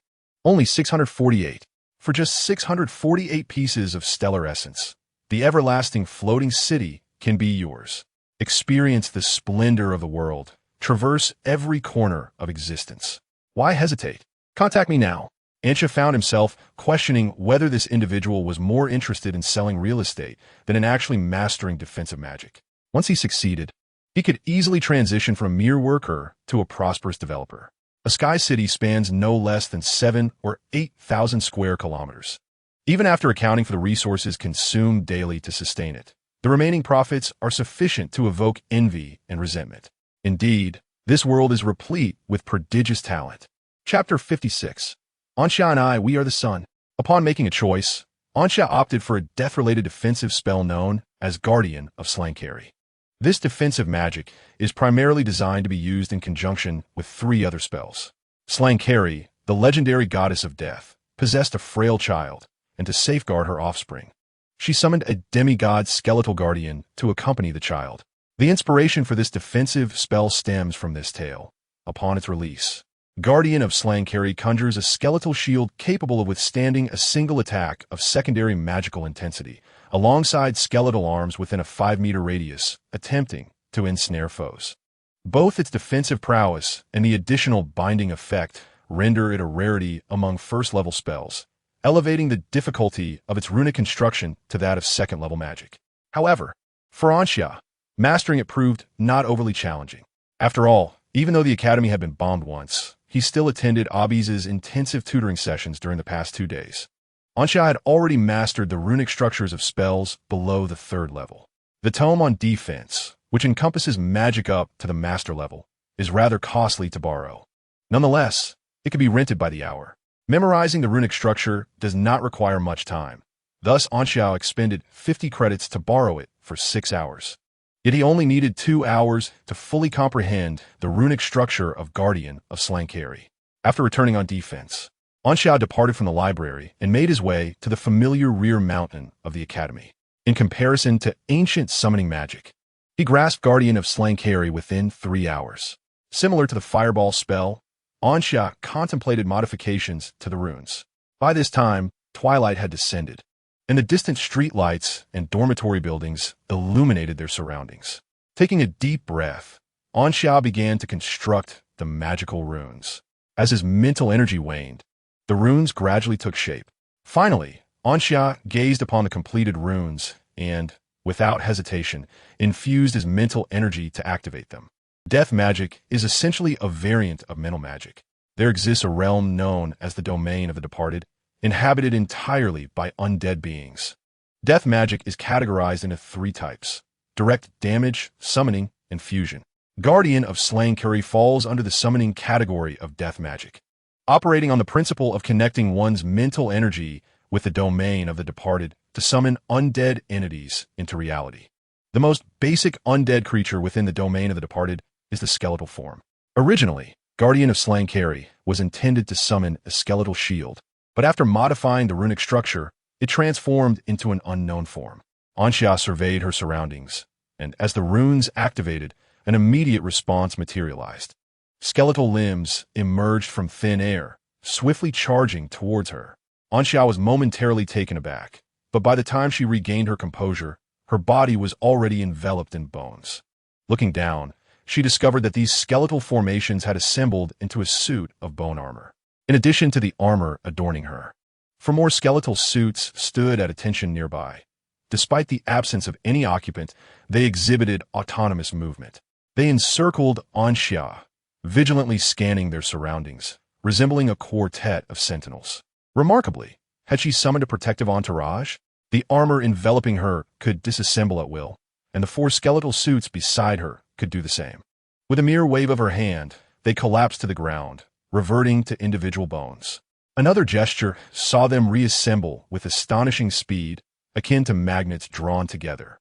S1: only $648. For just 648 pieces of stellar essence, the Everlasting Floating City can be yours. Experience the splendor of the world. Traverse every corner of existence. Why hesitate? Contact me now. Ansha found himself questioning whether this individual was more interested in selling real estate than in actually mastering defensive magic. Once he succeeded, he could easily transition from a mere worker to a prosperous developer. A sky city spans no less than 7,000 or 8,000 square kilometers. Even after accounting for the resources consumed daily to sustain it, the remaining profits are sufficient to evoke envy and resentment. Indeed, this world is replete with prodigious talent. Chapter 56. Ansha and I, we are the sun. Upon making a choice, Ansha opted for a death-related defensive spell known as Guardian of Planetary. This defensive magic is primarily designed to be used in conjunction with 3 other spells. Planetary, the legendary goddess of death, possessed a frail child, and to safeguard her offspring, she summoned a demigod skeletal guardian to accompany the child. The inspiration for this defensive spell stems from this tale. Upon its release, Guardian of Planetary conjures a skeletal shield capable of withstanding a single attack of secondary magical intensity, alongside skeletal arms within a 5-meter radius, attempting to ensnare foes. Both its defensive prowess and the additional binding effect render it a rarity among first-level spells, elevating the difficulty of its runic construction to that of second-level magic. However, for Ansha, mastering it proved not overly challenging. After all, even though the academy had been bombed once, he still attended Abiz's intensive tutoring sessions during the past 2 days. Ansha had already mastered the runic structures of spells below the 3rd level. The tome on defense, which encompasses magic up to the master level, is rather costly to borrow. Nonetheless, it can be rented by the hour. Memorizing the runic structure does not require much time. Thus, Ansha expended 50 credits to borrow it for 6 hours. Yet he only needed 2 hours to fully comprehend the runic structure of Guardian of Planetary. After returning on defense, Ansha departed from the library and made his way to the familiar rear mountain of the academy. In comparison to ancient summoning magic, he grasped Guardian of Planetary within 3 hours. Similar to the fireball spell, Ansha contemplated modifications to the runes. By this time, twilight had descended, and the distant streetlights and dormitory buildings illuminated their surroundings. Taking a deep breath, Ansha began to construct the magical runes. As his mental energy waned, the runes gradually took shape. Finally, Ansha gazed upon the completed runes and, without hesitation, infused his mental energy to activate them. Death magic is essentially a variant of mental magic. There exists a realm known as the domain of the departed, inhabited entirely by undead beings. Death magic is categorized into 3 types: direct damage, summoning, and fusion. Guardian of Planetary falls under the summoning category of death magic, operating on the principle of connecting one's mental energy with the domain of the departed to summon undead entities into reality. The most basic undead creature within the domain of the departed is the skeletal form. Originally, Guardian of Planetary was intended to summon a skeletal shield, but after modifying the runic structure, it transformed into an unknown form. Ansha surveyed her surroundings, and as the runes activated, an immediate response materialized. Skeletal limbs emerged from thin air, swiftly charging towards her. Ansha was momentarily taken aback, but by the time she regained her composure, her body was already enveloped in bones. Looking down, she discovered that these skeletal formations had assembled into a suit of bone armor, in addition to the armor adorning her. 4 more skeletal suits stood at attention nearby, Despite the absence of any occupant, they exhibited autonomous movement. They encircled Anxia, vigilantly scanning their surroundings, resembling a quartet of sentinels. Remarkably, had she summoned a protective entourage? The armor enveloping her could disassemble at will, and the 4 skeletal suits beside her could do the same. With a mere wave of her hand, they collapsed to the ground, reverting to individual bones. Another gesture saw them reassemble with astonishing speed, akin to magnets drawn together.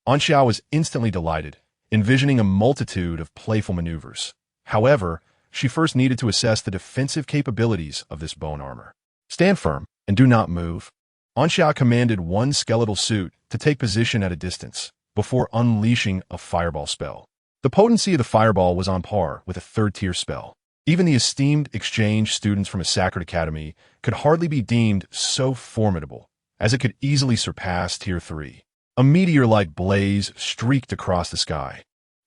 S1: Anxia was instantly delighted, envisioning a multitude of playful maneuvers. However, she first needed to assess the defensive capabilities of this bone armor. Stand firm and do not move. Anxia commanded 1 skeletal suit to take position at a distance before unleashing a fireball spell. The potency of the fireball was on par with a 3rd-tier spell. Even the esteemed exchange students from a sacred academy could hardly be deemed so formidable, as it could easily surpass Tier 3. A meteor-like blaze streaked across the sky,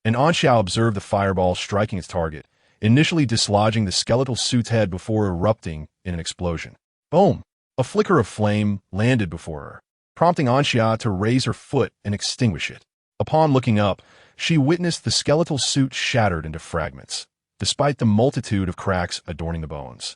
S1: and Anxia observed the fireball striking its target, initially dislodging the skeletal suit's head before erupting in an explosion. Boom! A flicker of flame landed before her, prompting Anxia to raise her foot and extinguish it. Upon looking up, she witnessed the skeletal suit shattered into fragments, despite the multitude of cracks adorning the bones.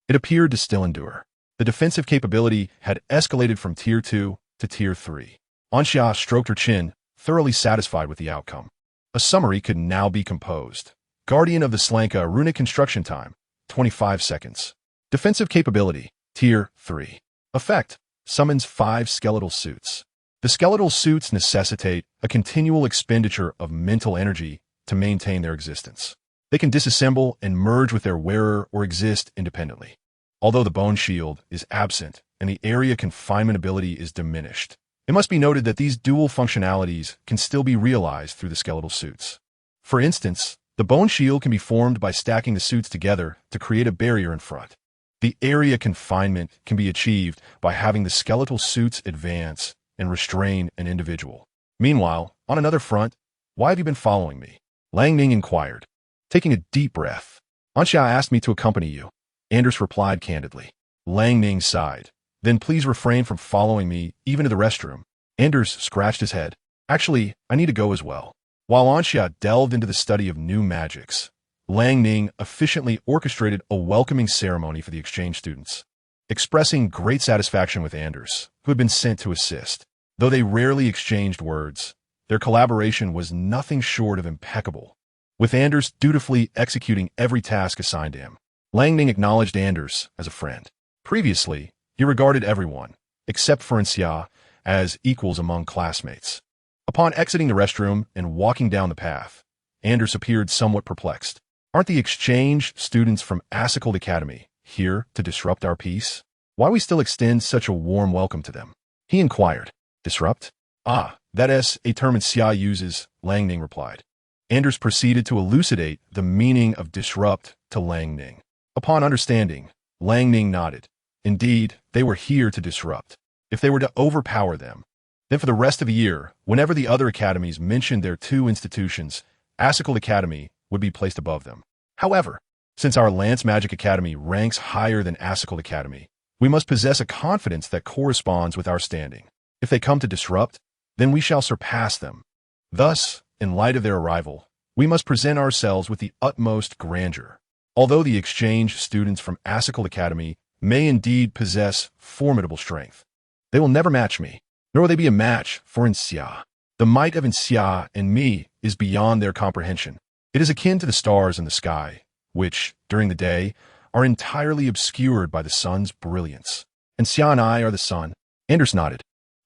S1: It appeared to still endure. The defensive capability had escalated from Tier 2 to Tier 3. Anxia stroked her chin, thoroughly satisfied with the outcome. A summary could now be composed. Guardian of the Slanka runic construction time, 25 seconds. Defensive capability, Tier 3. Effect, summons 5 skeletal suits. The skeletal suits necessitate a continual expenditure of mental energy to maintain their existence. They can disassemble and merge with their wearer or exist independently. Although the bone shield is absent and the area confinement ability is diminished, it must be noted that these dual functionalities can still be realized through the skeletal suits. For instance, the bone shield can be formed by stacking the suits together to create a barrier in front. The area confinement can be achieved by having the skeletal suits advance and restrain an individual. Meanwhile, on another front, why have you been following me? Lang Ning inquired. Taking a deep breath. Anxia asked me to accompany you. Anders replied candidly. Lang Ning sighed. Then please refrain from following me, even to the restroom. Anders scratched his head. Actually, I need to go as well. While Anxia delved into the study of new magics, Lang Ning efficiently orchestrated a welcoming ceremony for the exchange students, expressing great satisfaction with Anders, who had been sent to assist. Though they rarely exchanged words, their collaboration was nothing short of impeccable, with Anders dutifully executing every task assigned to him. Lang Ning acknowledged Anders as a friend. Previously, he regarded everyone, except for Anxia, as equals among classmates. Upon exiting the restroom and walking down the path, Anders appeared somewhat perplexed. Aren't the exchange students from Asicled Academy here to disrupt our peace? Why we still extend such a warm welcome to them? He inquired. Disrupt? Ah, that is a term Anxia uses, Lang Ning replied. Anders proceeded to elucidate the meaning of disrupt to Lang Ning. Upon understanding, Lang Ning nodded. Indeed, they were here to disrupt. If they were to overpower them, then for the rest of the year, whenever the other academies mentioned their 2 institutions, Asicled Academy would be placed above them. However, since our Lance Magic Academy ranks higher than Asicled Academy, we must possess a confidence that corresponds with our standing. If they come to disrupt, then we shall surpass them. Thus, in light of their arrival, we must present ourselves with the utmost grandeur. Although the exchange students from Asicled Academy may indeed possess formidable strength, they will never match me, nor will they be a match for Anxia. The might of Anxia and me is beyond their comprehension. It is akin to the stars in the sky, which, during the day, are entirely obscured by the sun's brilliance. Anxia and I are the sun. Anders nodded,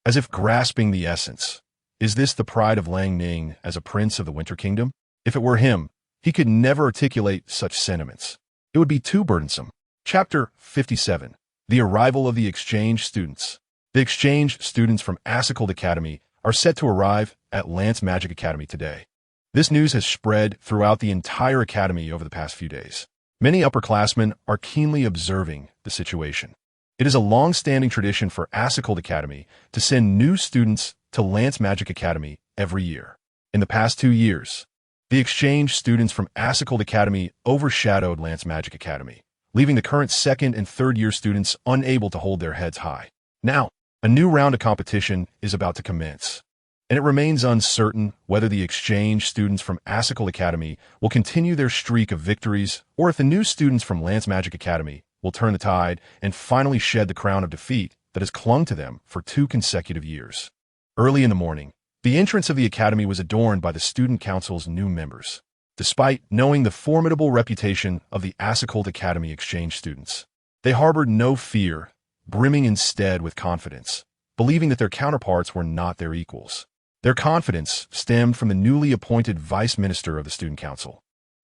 S1: as if grasping the essence. Is this the pride of Lang Ning as a prince of the Winter Kingdom? If it were him, he could never articulate such sentiments. It would be too burdensome. Chapter 57. The Arrival of the Exchange Students. The exchange students from Asicled Academy are set to arrive at Lance Magic Academy today. This news has spread throughout the entire academy over the past few days. Many upperclassmen are keenly observing the situation. It is a long-standing tradition for Asicled Academy to send new students to Lance Magic Academy every year. In the past 2 years, the exchange students from Asicled Academy overshadowed Lance Magic Academy, leaving the current 2nd and 3rd year students unable to hold their heads high. Now, A new round of competition is about to commence, and it remains uncertain whether the exchange students from Assicle Academy will continue their streak of victories or if the new students from Lance Magic Academy will turn the tide and finally shed the crown of defeat that has clung to them for 2 consecutive years. Early in the morning, the entrance of the academy was adorned by the Student Council's new members. Despite knowing the formidable reputation of the Assicle Academy exchange students, they harbored no fear, brimming instead with confidence, believing that their counterparts were not their equals. Their confidence stemmed from the newly appointed Vice Minister of the Student Council.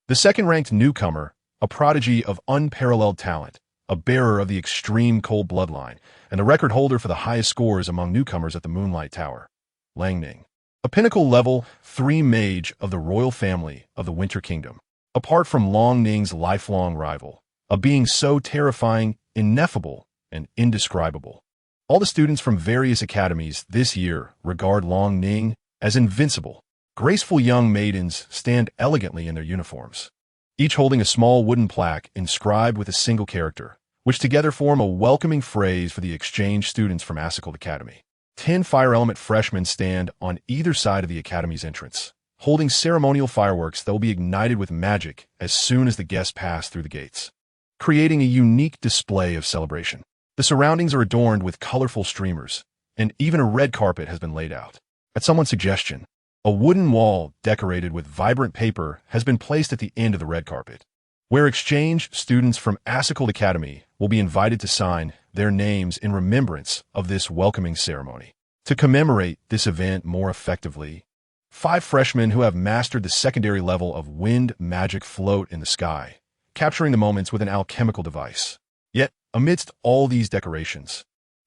S1: The second-ranked newcomer, a prodigy of unparalleled talent, a bearer of the extreme cold bloodline, and the record holder for the highest scores among newcomers at the Moonlight Tower, Lang Ning. A pinnacle-level 3 mage of the royal family of the Winter Kingdom. Apart from Long Ning's lifelong rival, a being so terrifying, ineffable, and indescribable. All the students from various academies this year regard Long Ning as invincible. Graceful young maidens stand elegantly in their uniforms, each holding a small wooden plaque inscribed with a single character, which together form a welcoming phrase for the exchange students from Assicle Academy. 10 Fire Element freshmen stand on either side of the academy's entrance, holding ceremonial fireworks that will be ignited with magic as soon as the guests pass through the gates, creating a unique display of celebration. The surroundings are adorned with colorful streamers, and even a red carpet has been laid out. At someone's suggestion, a wooden wall decorated with vibrant paper has been placed at the end of the red carpet, where exchange students from Assicle Academy will be invited to sign their names in remembrance of this welcoming ceremony. To commemorate this event more effectively, 5 freshmen who have mastered the secondary level of wind magic float in the sky, capturing the moments with an alchemical device. Yet, amidst all these decorations,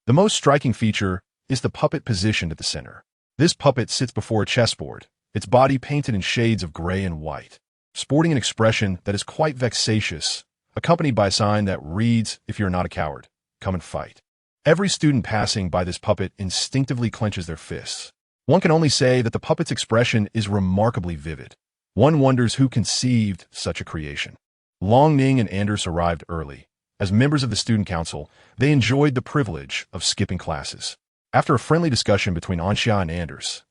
S1: the most striking feature is the puppet positioned at the center. This puppet sits before a chessboard, its body painted in shades of gray and white, sporting an expression that is quite vexatious, accompanied by a sign that reads, "If you're not a coward, come and fight." Every student passing by this puppet instinctively clenches their fists. One can only say that the puppet's expression is remarkably vivid. One wonders who conceived such a creation. Long Ning and Anders arrived early. As members of the Student Council, they enjoyed the privilege of skipping classes. After a friendly discussion between Anxia and Anders,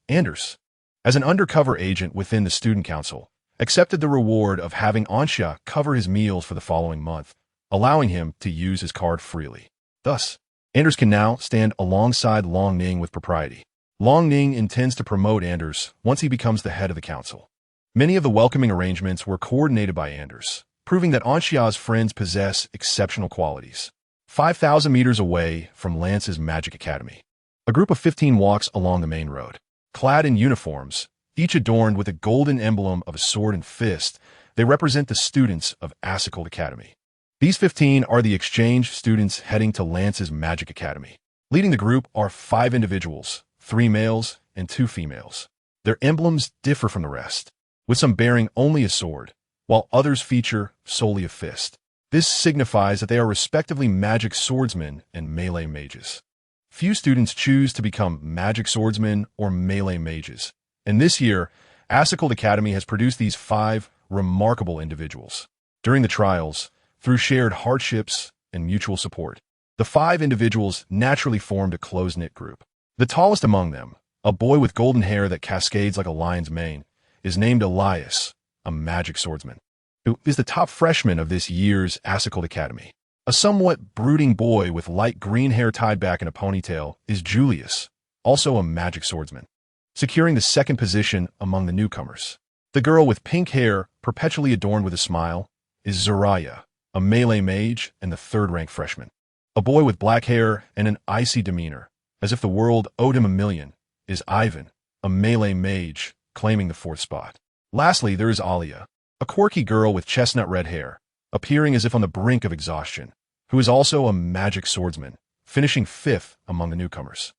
S1: as an undercover agent within the Student Council, accepted the reward of having Anxia cover his meals for the following month, allowing him to use his card freely. Thus, Anders can now stand alongside Long Ning with propriety. Long Ning intends to promote Anders once he becomes the head of the council. Many of the welcoming arrangements were coordinated by Anders, proving that Anxia's friends possess exceptional qualities. 5,000 meters away from Lance's Magic Academy, a group of 15 walks along the main road. Clad in uniforms, each adorned with a golden emblem of a sword and fist, they represent the students of Assicle Academy. These 15 are the exchange students heading to Lance's Magic Academy. Leading the group are 5 individuals, 3 males and 2 females. Their emblems differ from the rest, with some bearing only a sword, while others feature solely a fist. This signifies that they are respectively magic swordsmen and melee mages. Few students choose to become magic swordsmen or melee mages, and this year, Assicle Academy has produced these 5 remarkable individuals. During the trials, through shared hardships and mutual support, the 5 individuals naturally formed a close-knit group. The tallest among them, a boy with golden hair that cascades like a lion's mane, is named Elias, a magic swordsman, who is the top freshman of this year's Assicle Academy. A somewhat brooding boy with light green hair tied back in a ponytail is Julius, also a magic swordsman, securing the second position among the newcomers. The girl with pink hair, perpetually adorned with a smile, is Zoraya, a melee mage and the 3rd-ranked freshman. A boy with black hair and an icy demeanor, as if the world owed him a million, is Ivan, a melee mage, claiming the 4th spot. Lastly, there is Alia, a quirky girl with chestnut red hair, appearing as if on the brink of exhaustion, who is also a magic swordsman, finishing 5th among the newcomers.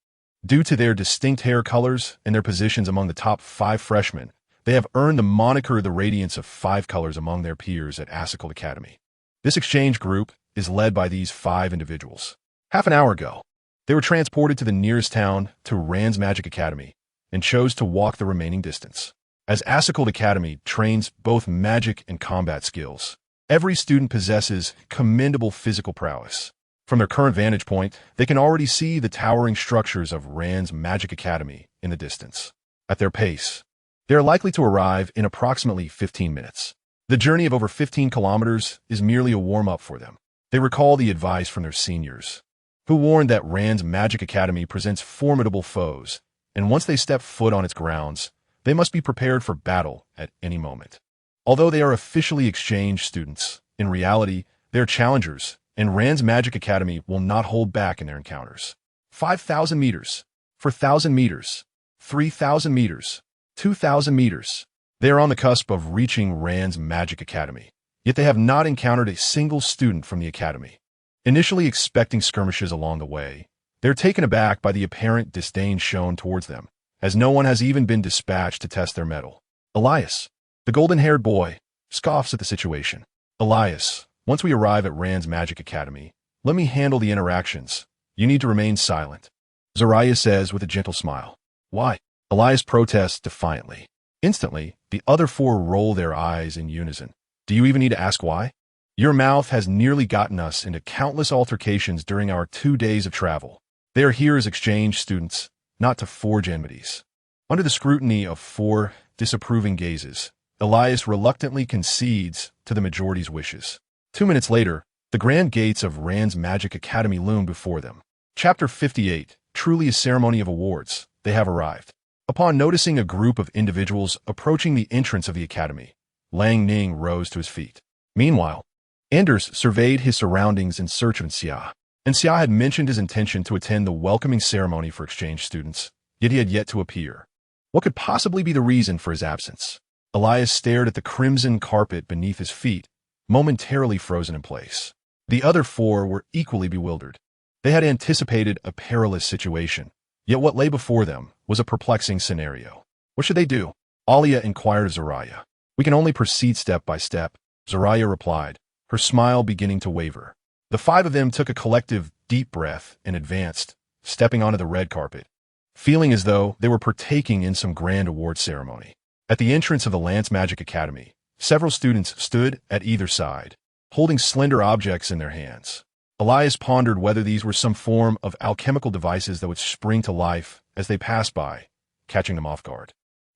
S1: Due to their distinct hair colors and their positions among the top 5 freshmen, they have earned the moniker the Radiance of 5 colors among their peers at Assicle Academy. This exchange group is led by these 5 individuals. Half an hour ago, they were transported to the nearest town to Rand's Magic Academy and chose to walk the remaining distance. As Assicle Academy trains both magic and combat skills, every student possesses commendable physical prowess. From their current vantage point, they can already see the towering structures of Rand's Magic Academy in the distance. At their pace, they are likely to arrive in approximately 15 minutes. The journey of over 15 kilometers is merely a warm-up for them. They recall the advice from their seniors, who warned that Rand's Magic Academy presents formidable foes, and once they step foot on its grounds, they must be prepared for battle at any moment. Although they are officially exchange students, in reality, they are challengers, and Rand's Magic Academy will not hold back in their encounters. 5,000 meters, 4,000 meters, 3,000 meters, 2,000 meters. They are on the cusp of reaching Rand's Magic Academy, yet they have not encountered a single student from the academy. Initially expecting skirmishes along the way, they are taken aback by the apparent disdain shown towards them, as no one has even been dispatched to test their mettle. Elias, the golden-haired boy, scoffs at the situation. Elias, once we arrive at Rand's Magic Academy, let me handle the interactions. You need to remain silent. Zariah says with a gentle smile. Why? Elias protests defiantly. Instantly, the other four roll their eyes in unison. Do you even need to ask why? Your mouth has nearly gotten us into countless altercations during our 2 days of travel. They are here as exchange students, not to forge enmities. Under the scrutiny of 4 disapproving gazes, Elias reluctantly concedes to the majority's wishes. 2 minutes later, the grand gates of Rand's Magic Academy loom before them. Chapter 58, truly a ceremony of awards. They have arrived. Upon noticing a group of individuals approaching the entrance of the academy, Lang Ning rose to his feet. Meanwhile, Anders surveyed his surroundings in search of Xia. Xia had mentioned his intention to attend the welcoming ceremony for exchange students, yet he had yet to appear. What could possibly be the reason for his absence? Elias stared at the crimson carpet beneath his feet, momentarily frozen in place. The other 4 were equally bewildered. They had anticipated a perilous situation, yet what lay before them was a perplexing scenario. What should they do? Alia inquired of Zariah. We can only proceed step by step, Zariah replied, her smile beginning to waver. The 5 of them took a collective deep breath and advanced, stepping onto the red carpet, feeling as though they were partaking in some grand award ceremony. At the entrance of the Lance Magic Academy, several students stood at either side, holding slender objects in their hands. Elias pondered whether these were some form of alchemical devices that would spring to life as they passed by, catching them off guard.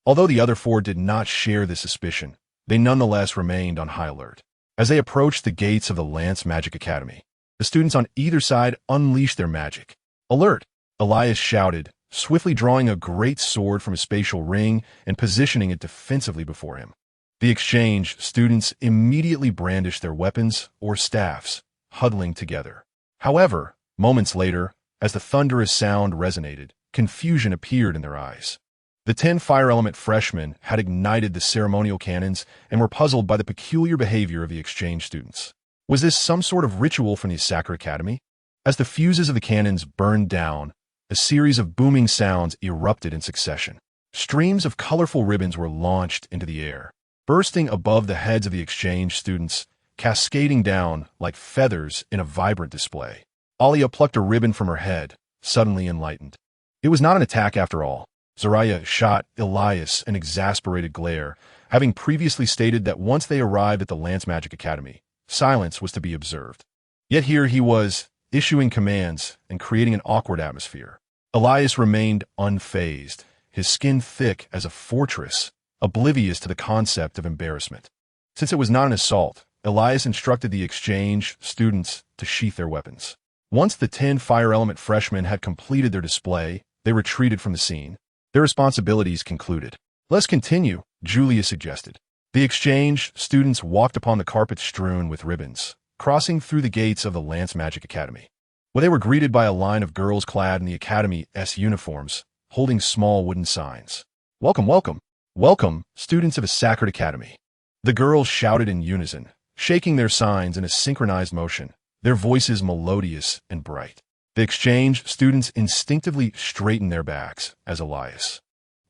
S1: Although the other 4 did not share this suspicion, they nonetheless remained on high alert. As they approached the gates of the Lance Magic Academy, the students on either side unleashed their magic. Alert! Elias shouted, swiftly drawing a great sword from his spatial ring and positioning it defensively before him. The exchange students immediately brandished their weapons or staffs, huddling together. However, moments later, as the thunderous sound resonated, confusion appeared in their eyes. The 10 Fire Element freshmen had ignited the ceremonial cannons and were puzzled by the peculiar behavior of the exchange students. Was this some sort of ritual from the Sacred Academy? As the fuses of the cannons burned down, a series of booming sounds erupted in succession. Streams of colorful ribbons were launched into the air, bursting above the heads of the exchange students, cascading down like feathers in a vibrant display. Alia plucked a ribbon from her head, suddenly enlightened. It was not an attack after all. Zariah shot Elias an exasperated glare, having previously stated that once they arrived at the Lance Magic Academy, silence was to be observed. Yet here he was, issuing commands and creating an awkward atmosphere. Elias remained unfazed, his skin thick as a fortress, oblivious to the concept of embarrassment. Since it was not an assault, Elias instructed the exchange students to sheath their weapons. Once the 10 Fire Element freshmen had completed their display, they retreated from the scene. Their responsibilities concluded. Let's continue, Julia suggested. The exchange students walked upon the carpet strewn with ribbons, crossing through the gates of the Lance Magic Academy, where they were greeted by a line of girls clad in the Academy's uniforms, holding small wooden signs. Welcome, welcome, welcome, students of a Sacred Academy. The girls shouted in unison, shaking their signs in a synchronized motion, their voices melodious and bright. The exchange students instinctively straightened their backs as Elias,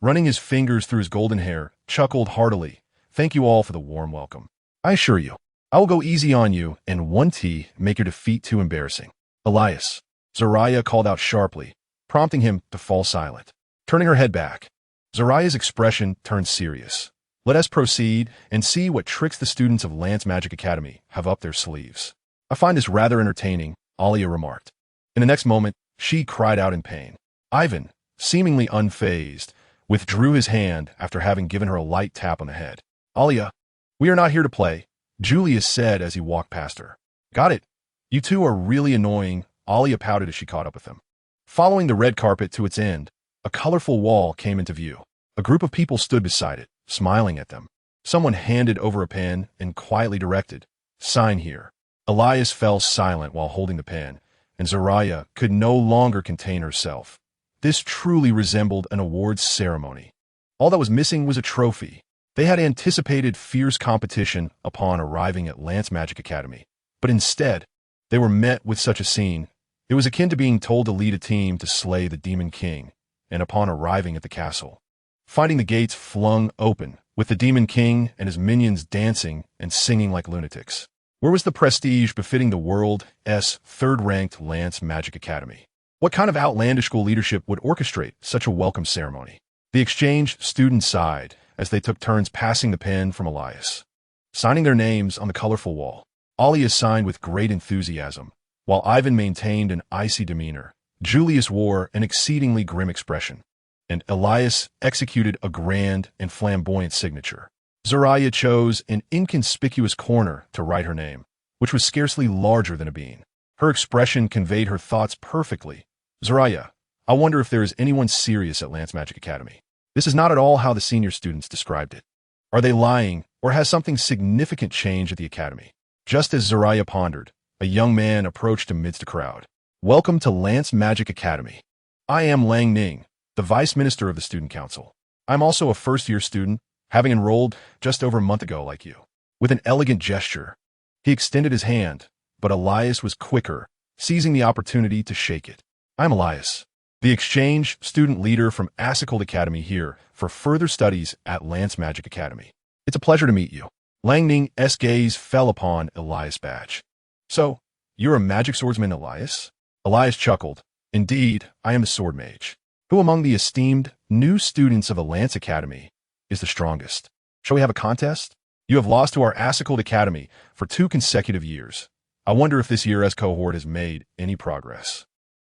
S1: running his fingers through his golden hair, chuckled heartily. Thank you all for the warm welcome. I assure you, I will go easy on you and one tea make your defeat too embarrassing. Elias, Zariah called out sharply, prompting him to fall silent. Turning her head back, Zariah's expression turned serious. Let us proceed and see what tricks the students of Lance Magic Academy have up their sleeves. I find this rather entertaining, Alia remarked. In the next moment, she cried out in pain. Ivan, seemingly unfazed, withdrew his hand after having given her a light tap on the head. Alia, we are not here to play, Julius said as he walked past her. Got it. You two are really annoying, Alia pouted as she caught up with him. Following the red carpet to its end, a colorful wall came into view. A group of people stood beside it, smiling at them. Someone handed over a pen and quietly directed, "Sign here." Elias fell silent while holding the pen, and Zoraya could no longer contain herself. This truly resembled an awards ceremony. All that was missing was a trophy. They had anticipated fierce competition upon arriving at Lance Magic Academy, but instead, they were met with such a scene. It was akin to being told to lead a team to slay the Demon King, and upon arriving at the castle, finding the gates flung open, with the Demon King and his minions dancing and singing like lunatics. Where was the prestige befitting the world's third-ranked Lance Magic Academy? What kind of outlandish school leadership would orchestrate such a welcome ceremony? The exchange students sighed as they took turns passing the pen from Elias, signing their names on the colorful wall. Alia signed with great enthusiasm, while Ivan maintained an icy demeanor. Julius wore an exceedingly grim expression, and Elias executed a grand and flamboyant signature. Zoraya chose an inconspicuous corner to write her name, which was scarcely larger than a bean. Her expression conveyed her thoughts perfectly. Zoraya, I wonder if there is anyone serious at Lance Magic Academy. This is not at all how the senior students described it. Are they lying, or has something significant changed at the academy? Just as Zoraya pondered, a young man approached amidst a crowd. Welcome to Lance Magic Academy. I am Lang Ning, the Vice Minister of the Student Council. I'm also a first-year student, having enrolled just over a month ago like you. With an elegant gesture, he extended his hand, but Elias was quicker, seizing the opportunity to shake it. I'm Elias, the exchange student leader from Asicled Academy here for further studies at Lance Magic Academy. It's a pleasure to meet you. Lang Ning's gaze fell upon Elias' badge. So, you're a magic swordsman, Elias? Elias chuckled. Indeed, I am a sword mage. Who among the esteemed new students of the Lance Academy is the strongest? Shall we have a contest? You have lost to our Asicled Academy for 2 consecutive years. I wonder if this year's cohort has made any progress.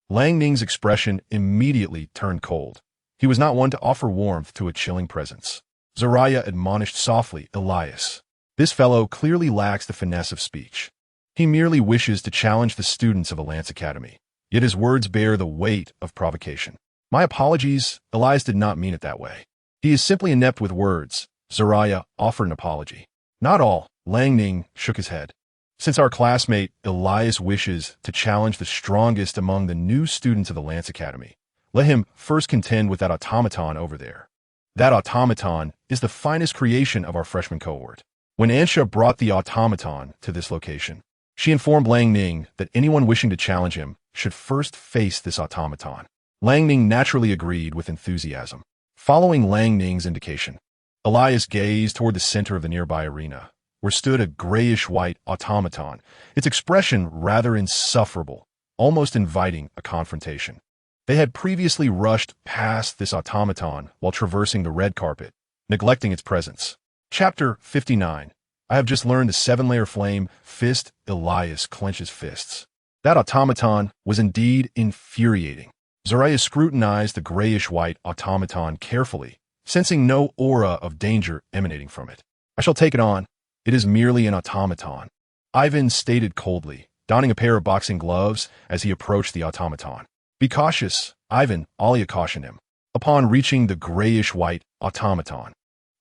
S1: Lang Ning's expression immediately turned cold. He was not one to offer warmth to a chilling presence. Zoraya admonished softly, Elias. This fellow clearly lacks the finesse of speech. He merely wishes to challenge the students of a Lance Academy, yet his words bear the weight of provocation. My apologies, Elias did not mean it that way. He is simply inept with words. Zoraya offered an apology. Not all, Lang Ning shook his head. Since our classmate Elias wishes to challenge the strongest among the new students of the Lance Academy, let him first contend with that automaton over there. That automaton is the finest creation of our freshman cohort. When Ansha brought the automaton to this location, she informed Lang Ning that anyone wishing to challenge him should first face this automaton. Lang Ning naturally agreed with enthusiasm. Following Lang Ning's indication, Elias gazed toward the center of the nearby arena, where stood a grayish-white automaton, its expression rather insufferable, almost inviting a confrontation. They had previously rushed past this automaton while traversing the red carpet, neglecting its presence. Chapter 59. I have just learned the 7-layer flame fist. Elias clenches fists. That automaton was indeed infuriating. Zoraya scrutinized the grayish-white automaton carefully, sensing no aura of danger emanating from it. I shall take it on. It is merely an automaton, Ivan stated coldly, donning a pair of boxing gloves as he approached the automaton. Be cautious, Ivan, Alia cautioned him. Upon reaching the grayish-white automaton,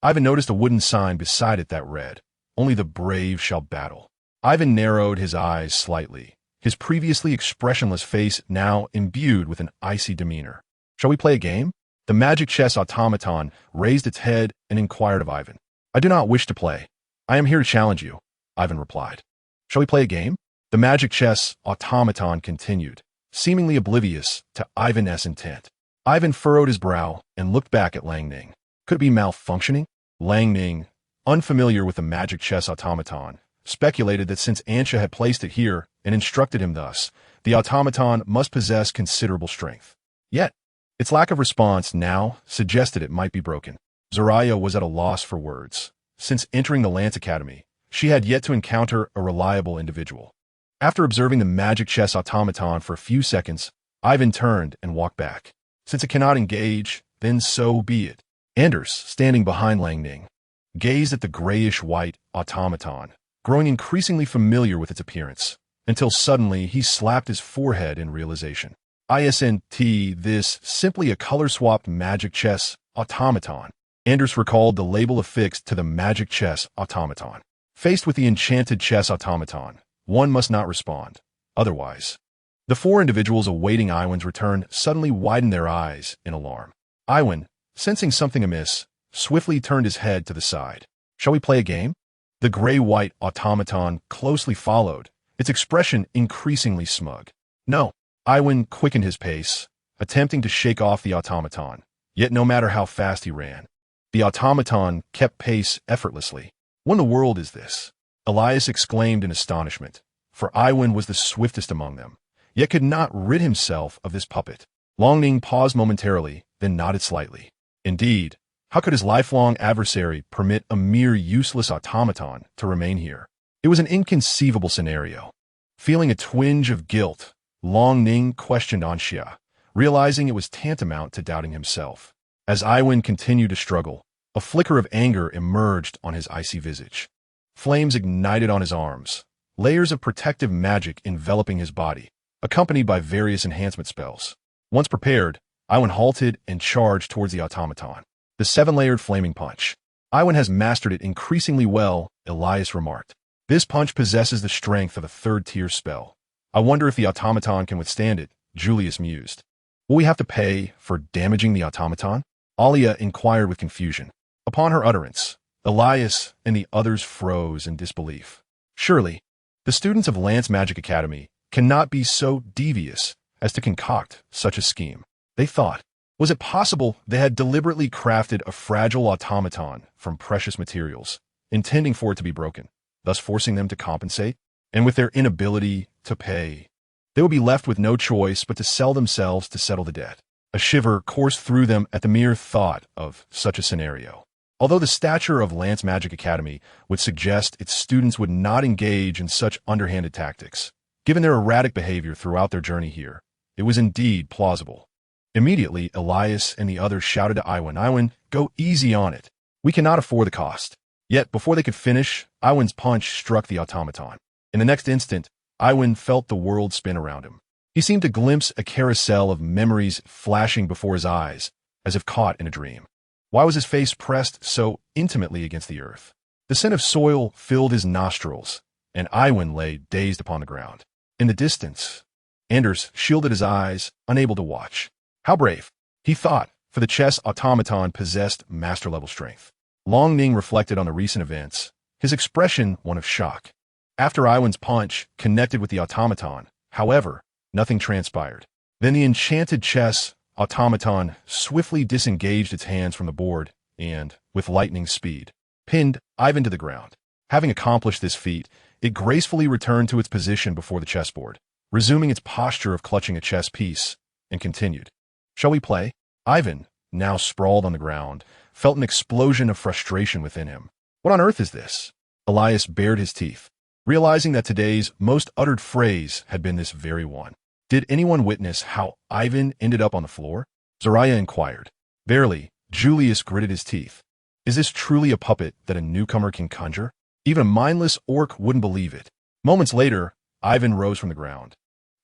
S1: Ivan noticed a wooden sign beside it that read, Only the brave shall battle. Ivan narrowed his eyes slightly, his previously expressionless face now imbued with an icy demeanor. Shall we play a game? The magic chess automaton raised its head and inquired of Ivan. I do not wish to play. I am here to challenge you, Ivan replied. Shall we play a game? The magic chess automaton continued, seemingly oblivious to Ivan's intent. Ivan furrowed his brow and looked back at Lang Ning. Could it be malfunctioning? Lang Ning, unfamiliar with the magic chess automaton, speculated that since Ansha had placed it here and instructed him thus, the automaton must possess considerable strength. Yet, its lack of response now suggested it might be broken. Zoraya was at a loss for words. Since entering the Lance Academy, she had yet to encounter a reliable individual. After observing the magic chess automaton for a few seconds, Ivan turned and walked back. Since it cannot engage, then so be it. Anders, standing behind Lang Ning, gazed at the grayish-white automaton, growing increasingly familiar with its appearance, until suddenly he slapped his forehead in realization. ISNT, this simply a color-swapped magic chess automaton. Anders recalled the label affixed to the magic chess automaton. Faced with the enchanted chess automaton, one must not respond. Otherwise, the four individuals awaiting Iwan's return suddenly widened their eyes in alarm. Iwan, sensing something amiss, swiftly turned his head to the side. Shall we play a game? The gray-white automaton closely followed, its expression increasingly smug. No. Iwan quickened his pace, attempting to shake off the automaton, yet no matter how fast he ran, the automaton kept pace effortlessly. What in the world is this? Elias exclaimed in astonishment, for Iwan was the swiftest among them, yet could not rid himself of this puppet. Longning paused momentarily, then nodded slightly. Indeed, how could his lifelong adversary permit a mere useless automaton to remain here? It was an inconceivable scenario. Feeling a twinge of guilt, Long Ning questioned Anxia, realizing it was tantamount to doubting himself. As Iwan continued to struggle, a flicker of anger emerged on his icy visage. Flames ignited on his arms, layers of protective magic enveloping his body, accompanied by various enhancement spells. Once prepared, Iwan halted and charged towards the automaton. The seven-layered flaming punch. Iwan has mastered it increasingly well, Elias remarked. This punch possesses the strength of a third-tier spell. I wonder if the automaton can withstand it, Julius mused. Will we have to pay for damaging the automaton? Alia inquired with confusion. Upon her utterance, Elias and the others froze in disbelief. Surely, the students of Lance Magic Academy cannot be so devious as to concoct such a scheme. They thought, was it possible they had deliberately crafted a fragile automaton from precious materials, intending for it to be broken, thus forcing them to compensate? And with their inability to pay, they would be left with no choice but to sell themselves to settle the debt. A shiver coursed through them at the mere thought of such a scenario. Although the stature of Lance Magic Academy would suggest its students would not engage in such underhanded tactics, given their erratic behavior throughout their journey here, it was indeed plausible. Immediately, Elias and the others shouted to Iwan, Iwan, go easy on it. We cannot afford the cost. Yet, before they could finish, Iwan's punch struck the automaton. In the next instant, Iwan felt the world spin around him. He seemed to glimpse a carousel of memories flashing before his eyes, as if caught in a dream. Why was his face pressed so intimately against the earth? The scent of soil filled his nostrils, and Iwan lay dazed upon the ground. In the distance, Anders shielded his eyes, unable to watch. How brave, he thought, for the chess automaton possessed master-level strength. Long Ning reflected on the recent events, his expression one of shock. After Iwan's punch connected with the automaton, however, nothing transpired. Then the enchanted chess automaton swiftly disengaged its hands from the board and, with lightning speed, pinned Ivan to the ground. Having accomplished this feat, it gracefully returned to its position before the chessboard, resuming its posture of clutching a chess piece, and continued. Shall we play? Ivan, now sprawled on the ground, felt an explosion of frustration within him. What on earth is this? Elias bared his teeth, realizing that today's most uttered phrase had been this very one. Did anyone witness how Ivan ended up on the floor? Zariah inquired. Verily, Julius gritted his teeth. Is this truly a puppet that a newcomer can conjure? Even a mindless orc wouldn't believe it. Moments later, Ivan rose from the ground.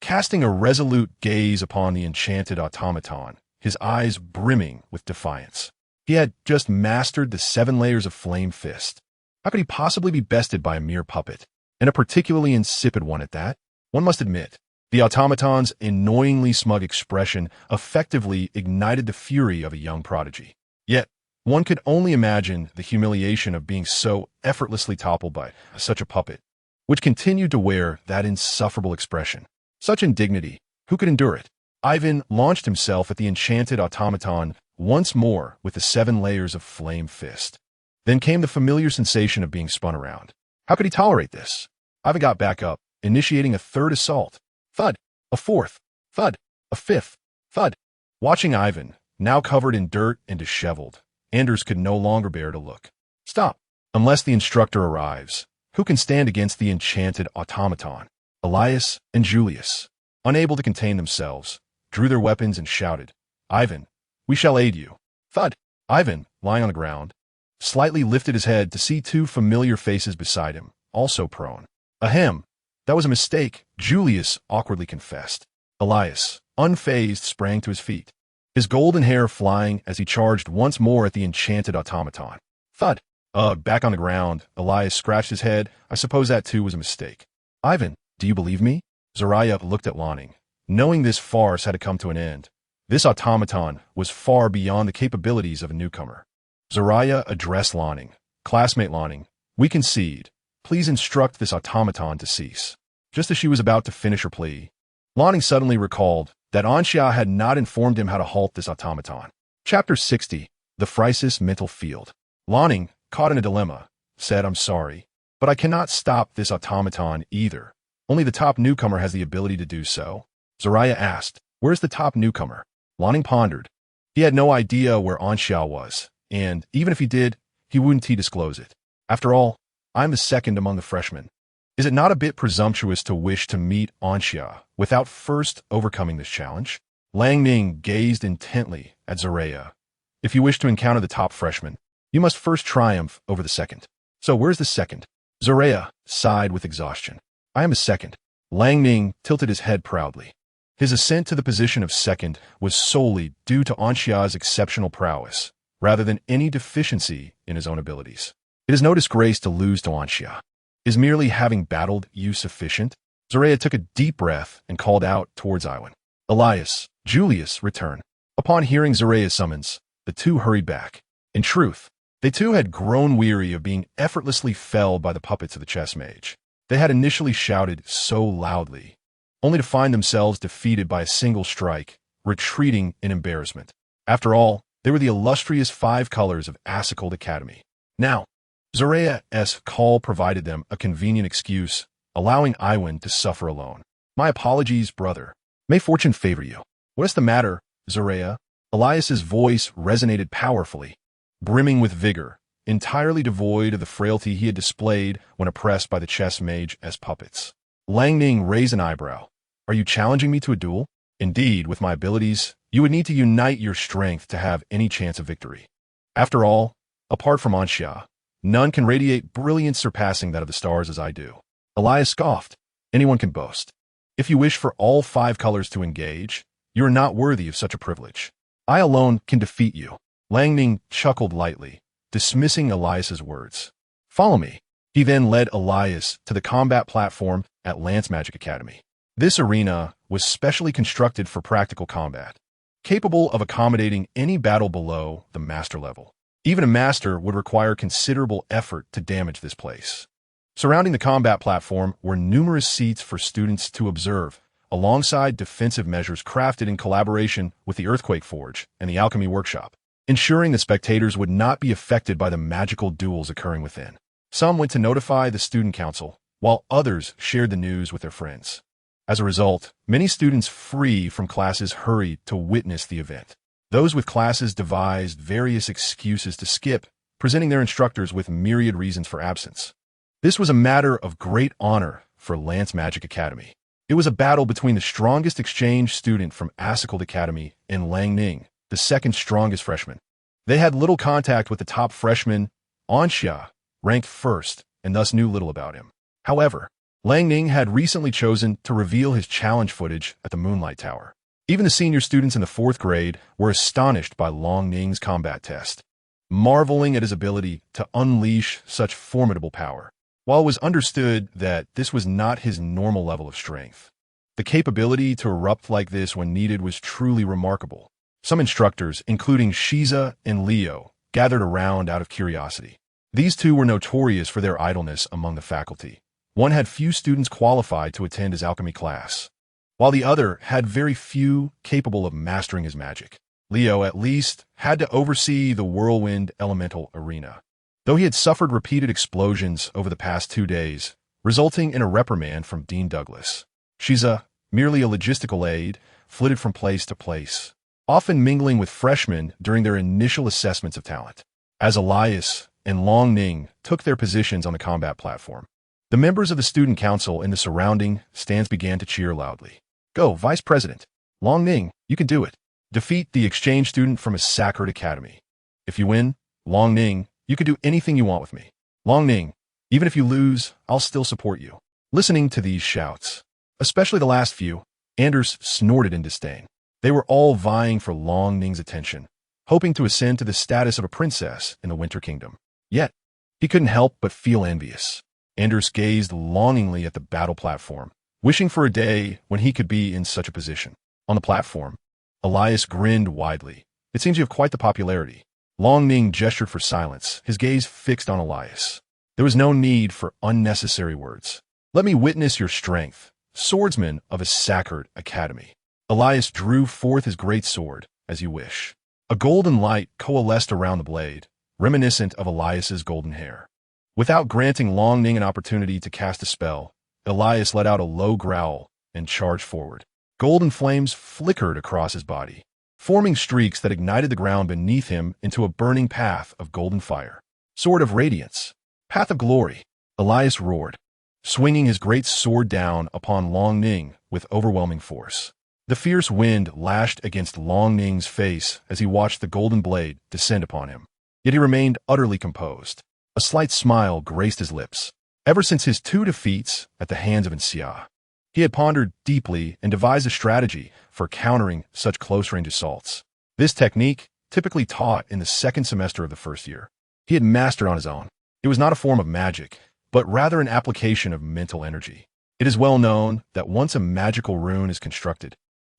S1: Casting a resolute gaze upon the enchanted automaton, his eyes brimming with defiance. He had just mastered the 7 layers of Flame Fist. How could he possibly be bested by a mere puppet? And a particularly insipid one at that? One must admit, the automaton's annoyingly smug expression effectively ignited the fury of a young prodigy. Yet, one could only imagine the humiliation of being so effortlessly toppled by such a puppet, which continued to wear that insufferable expression. Such indignity, who could endure it? Ivan launched himself at the enchanted automaton once more with the 7 layers of Flame Fist. Then came the familiar sensation of being spun around. How could he tolerate this? Ivan got back up, initiating a third assault. Thud, a fourth, thud, a fifth, thud. Watching Ivan, now covered in dirt and disheveled, Anders could no longer bear to look. Stop. Unless the instructor arrives, who can stand against the enchanted automaton? Elias and Julius, unable to contain themselves, drew their weapons and shouted, "Ivan, we shall aid you." Thud! Ivan, lying on the ground, slightly lifted his head to see two familiar faces beside him, also prone. Ahem! That was a mistake, Julius awkwardly confessed. Elias, unfazed, sprang to his feet, his golden hair flying as he charged once more at the enchanted automaton. Thud! Back on the ground, Elias scratched his head. I suppose that too was a mistake. Ivan, do you believe me? Zoraya looked at Lanning, knowing this farce had to come to an end. This automaton was far beyond the capabilities of a newcomer. Zoraya addressed Lanning. Classmate Lanning, we concede. Please instruct this automaton to cease. Just as she was about to finish her plea, Lanning suddenly recalled that Anxia had not informed him how to halt this automaton. Chapter 60, The Phrysis Mental Field. Lanning, caught in a dilemma, said, I'm sorry, but I cannot stop this automaton either. Only the top newcomer has the ability to do so. Zoraya asked, where's the top newcomer? Lanning pondered. He had no idea where Anxia was, and even if he did, he wouldn't disclose it. After all, I'm the second among the freshmen. Is it not a bit presumptuous to wish to meet Anxia without first overcoming this challenge? Lang Ning gazed intently at Zoraya. If you wish to encounter the top freshman, you must first triumph over the second. So where's the second? Zoraya sighed with exhaustion. I am a second. Lang Ning tilted his head proudly. His ascent to the position of second was solely due to Anxia's exceptional prowess, rather than any deficiency in his own abilities. It is no disgrace to lose to Anxia. Is merely having battled you sufficient? Zoraya took a deep breath and called out towards Iwan. Elias, Julius, return. Upon hearing Zoraya's summons, the two hurried back. In truth, they too had grown weary of being effortlessly felled by the puppets of the chess mage. They had initially shouted so loudly, only to find themselves defeated by a single strike, retreating in embarrassment. After all, they were the illustrious 5 colors of Assicled Academy. Now, Zoraya's call provided them a convenient excuse, allowing Iwan to suffer alone. My apologies, brother. May fortune favor you. What is the matter, Zoraya? Elias's voice resonated powerfully, brimming with vigor, entirely devoid of the frailty he had displayed when oppressed by the chess mage as puppets. Lang Ning raised an eyebrow. Are you challenging me to a duel? Indeed, with my abilities, you would need to unite your strength to have any chance of victory. After all, apart from Anxia, none can radiate brilliance surpassing that of the stars as I do. Elias scoffed. Anyone can boast. If you wish for all 5 colors to engage, you are not worthy of such a privilege. I alone can defeat you. Lang Ning chuckled lightly, dismissing Elias's words. Follow me. He then led Elias to the combat platform at Lance Magic Academy. This arena was specially constructed for practical combat, capable of accommodating any battle below the master level. Even a master would require considerable effort to damage this place. Surrounding the combat platform were numerous seats for students to observe, alongside defensive measures crafted in collaboration with the Earthquake Forge and the Alchemy Workshop, ensuring that spectators would not be affected by the magical duels occurring within. Some went to notify the student council, while others shared the news with their friends. As a result, many students free from classes hurried to witness the event. Those with classes devised various excuses to skip, presenting their instructors with myriad reasons for absence. This was a matter of great honor for Lance Magic Academy. It was a battle between the strongest exchange student from Assicled Academy and Lang Ning, the second strongest freshman. They had little contact with the top freshman, Anxia, ranked first, and thus knew little about him. However, Lang Ning had recently chosen to reveal his challenge footage at the Moonlight Tower. Even the senior students in the 4th grade were astonished by Lang Ning's combat test, marveling at his ability to unleash such formidable power. While it was understood that this was not his normal level of strength, the capability to erupt like this when needed was truly remarkable. Some instructors, including Shiza and Leo, gathered around out of curiosity. These two were notorious for their idleness among the faculty. One had few students qualified to attend his alchemy class, while the other had very few capable of mastering his magic. Leo, at least, had to oversee the whirlwind elemental arena, though he had suffered repeated explosions over the past 2 days, resulting in a reprimand from Dean Douglas. Shiza, merely a logistical aide, flitted from place to place, often mingling with freshmen during their initial assessments of talent. As Elias and Lang Ning took their positions on the combat platform, The members of the student council in the surrounding stands began to cheer loudly. Go, Vice President. Long Ning, you can do it. Defeat the exchange student from a sacred academy. If you win, Long Ning, you can do anything you want with me. Long Ning, even if you lose, I'll still support you. Listening to these shouts, especially the last few, Anders snorted in disdain. They were all vying for Long Ning's attention, hoping to ascend to the status of a princess in the Winter Kingdom. Yet, he couldn't help but feel envious. Anders gazed longingly at the battle platform, wishing for a day when he could be in such a position. On the platform, Elias grinned widely. It seems you have quite the popularity. Long Ning gestured for silence, his gaze fixed on Elias. There was no need for unnecessary words. Let me witness your strength, swordsman of a sacred academy. Elias drew forth his great sword, as you wish. A golden light coalesced around the blade, reminiscent of Elias's golden hair. Without granting Long Ning an opportunity to cast a spell, Elias let out a low growl and charged forward. Golden flames flickered across his body, forming streaks that ignited the ground beneath him into a burning path of golden fire. Sword of Radiance. Path of Glory. Elias roared, swinging his great sword down upon Long Ning with overwhelming force. The fierce wind lashed against Long Ning's face as he watched the golden blade descend upon him. Yet he remained utterly composed. A slight smile graced his lips. Ever since his 2 defeats at the hands of Xia, he had pondered deeply and devised a strategy for countering such close-range assaults. This technique, typically taught in the 2nd semester of the 1st year, he had mastered on his own. It was not a form of magic, but rather an application of mental energy. It is well known that once a magical rune is constructed,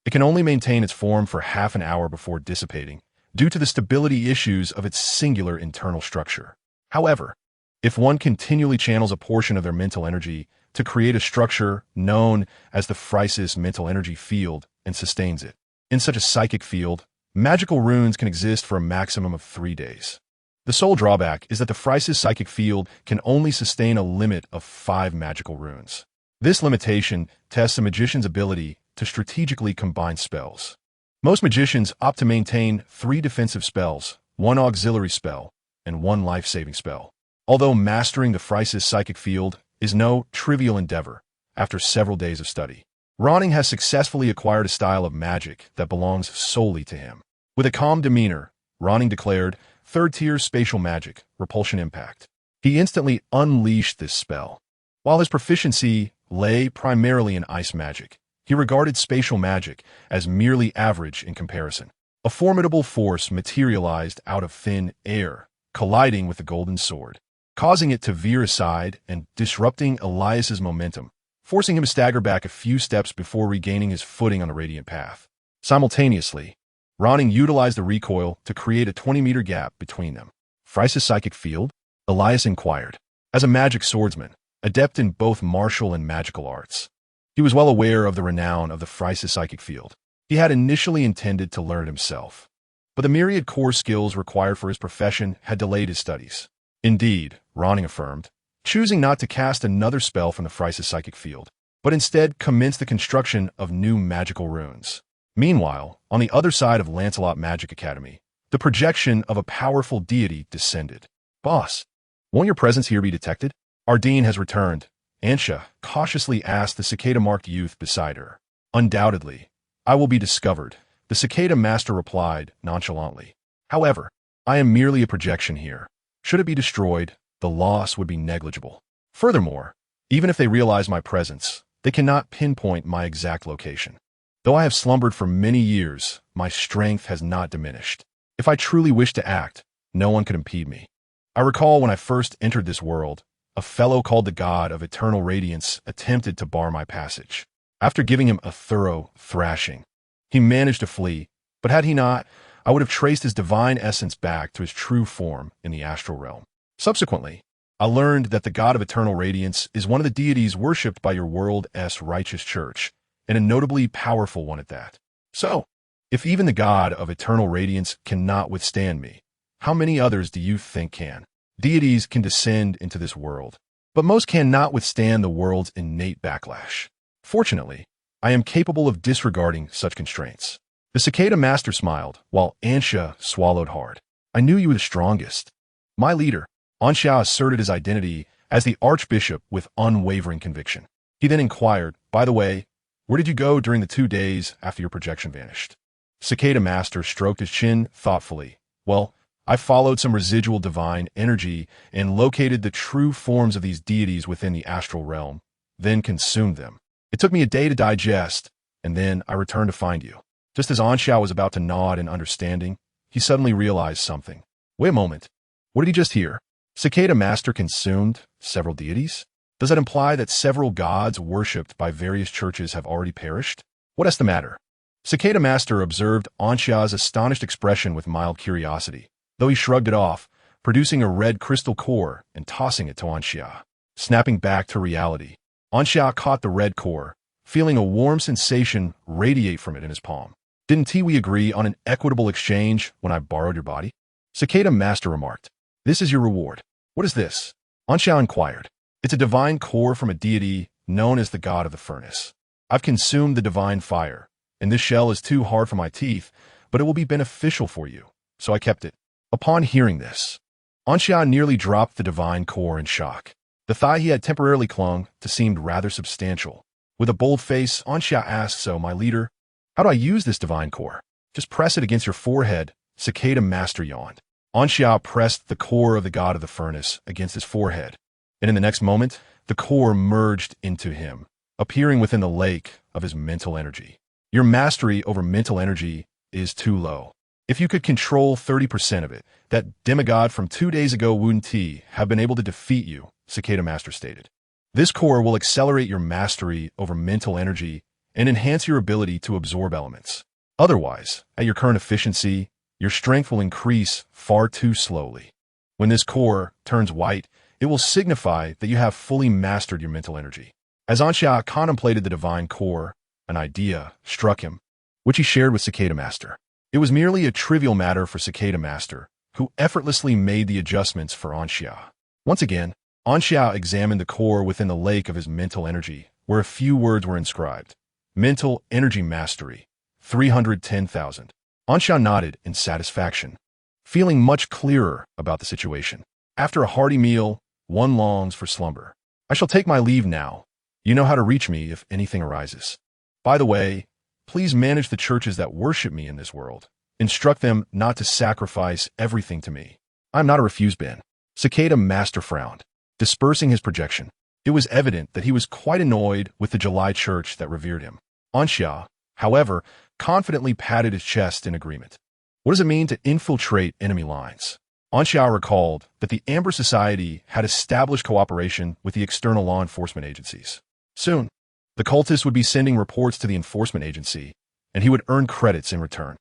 S1: it can only maintain its form for half an hour before dissipating, due to the stability issues of its singular internal structure. However, if one continually channels a portion of their mental energy to create a structure known as the Phrysis mental energy field and sustains it, in such a psychic field, magical runes can exist for a maximum of 3 days. The sole drawback is that the Phrysis psychic field can only sustain a limit of 5 magical runes. This limitation tests a magician's ability to strategically combine spells. Most magicians opt to maintain 3 defensive spells, 1 auxiliary spell, and 1 life-saving spell. Although mastering the Phrysis psychic field is no trivial endeavor, after several days of study, Ronning has successfully acquired a style of magic that belongs solely to him. With a calm demeanor, Ronning declared, 3rd tier spatial magic, repulsion impact. He instantly unleashed this spell. While his proficiency lay primarily in ice magic, he regarded spatial magic as merely average in comparison. A formidable force materialized out of thin air, colliding with the golden sword, causing it to veer aside and disrupting Elias's momentum, forcing him to stagger back a few steps before regaining his footing on the radiant path. Simultaneously, Ronning utilized the recoil to create a 20-meter gap between them. Phrysis psychic field? Elias inquired. As a magic swordsman, adept in both martial and magical arts, he was well aware of the renown of the Phrysis psychic field. He had initially intended to learn it himself, but the myriad core skills required for his profession had delayed his studies. Indeed, Ronning affirmed, choosing not to cast another spell from the Phrysis psychic field, but instead commence the construction of new magical runes. Meanwhile, on the other side of Lancelot Magic Academy, the projection of a powerful deity descended. Boss, won't your presence here be detected? Our dean has returned, Ansha cautiously asked the cicada-marked youth beside her. Undoubtedly, I will be discovered, the cicada master replied nonchalantly. However, I am merely a projection here. Should it be destroyed, the loss would be negligible. Furthermore, even if they realize my presence, they cannot pinpoint my exact location. Though I have slumbered for many years, my strength has not diminished. If I truly wish to act, no one could impede me. I recall when I first entered this world, a fellow called the God of Eternal Radiance attempted to bar my passage. After giving him a thorough thrashing, he managed to flee, but had he not, I would have traced his divine essence back to his true form in the astral realm. Subsequently, I learned that the God of Eternal Radiance is one of the deities worshipped by your world's righteous church, and a notably powerful one at that. So, if even the God of Eternal Radiance cannot withstand me, how many others do you think can? Deities can descend into this world, but most cannot withstand the world's innate backlash. Fortunately, I am capable of disregarding such constraints. The cicada master smiled, while Ansha swallowed hard. I knew you were the strongest. My leader, Ansha asserted his identity as the archbishop with unwavering conviction. He then inquired, "By the way, where did you go during the 2 days after your projection vanished?" Cicada Master stroked his chin thoughtfully. "Well, I followed some residual divine energy and located the true forms of these deities within the astral realm, then consumed them. It took me a day to digest, and then I returned to find you." Just as Anxiao was about to nod in understanding, he suddenly realized something. Wait a moment. What did he just hear? Cicada Master consumed several deities? Does that imply that several gods worshipped by various churches have already perished? What is the matter? Cicada Master observed Anxia's astonished expression with mild curiosity, though he shrugged it off, producing a red crystal core and tossing it to Anxia. Snapping back to reality, Anxia caught the red core, feeling a warm sensation radiate from it in his palm. "Didn't we agree on an equitable exchange when I borrowed your body?" Cicada Master remarked. "This is your reward." "What is this?" Anxia inquired. "It's a divine core from a deity known as the God of the Furnace. I've consumed the divine fire, and this shell is too hard for my teeth, but it will be beneficial for you, so I kept it." Upon hearing this, Anxia nearly dropped the divine core in shock. The thigh he had temporarily clung to seemed rather substantial. With a bold face, Anxia asked, "So, my leader, how do I use this divine core?" "Just press it against your forehead," Cicada Master yawned. Anxia pressed the core of the God of the Furnace against his forehead, and in the next moment, the core merged into him, appearing within the lake of his mental energy. "Your mastery over mental energy is too low. If you could control 30% of it, that demigod from 2 days ago wouldn't have been able to defeat you," Cicada Master stated. "This core will accelerate your mastery over mental energy and enhance your ability to absorb elements. Otherwise, at your current efficiency, your strength will increase far too slowly. When this core turns white, it will signify that you have fully mastered your mental energy." As Anxia contemplated the divine core, an idea struck him, which he shared with Cicada Master. It was merely a trivial matter for Cicada Master, who effortlessly made the adjustments for Anxia. Once again, Anxia examined the core within the lake of his mental energy, where a few words were inscribed. "Mental Energy Mastery, 310,000. Anxia nodded in satisfaction, feeling much clearer about the situation. After a hearty meal, one longs for slumber. "I shall take my leave now. You know how to reach me if anything arises. By the way, please manage the churches that worship me in this world. Instruct them not to sacrifice everything to me. I'm not a refuse-bin." Cicada Master frowned, dispersing his projection. It was evident that he was quite annoyed with the July church that revered him. Anxia, however, confidently patted his chest in agreement. What does it mean to infiltrate enemy lines? Anxia recalled that the Amber Society had established cooperation with the external law enforcement agencies. Soon, the cultists would be sending reports to the enforcement agency, and he would earn credits in return.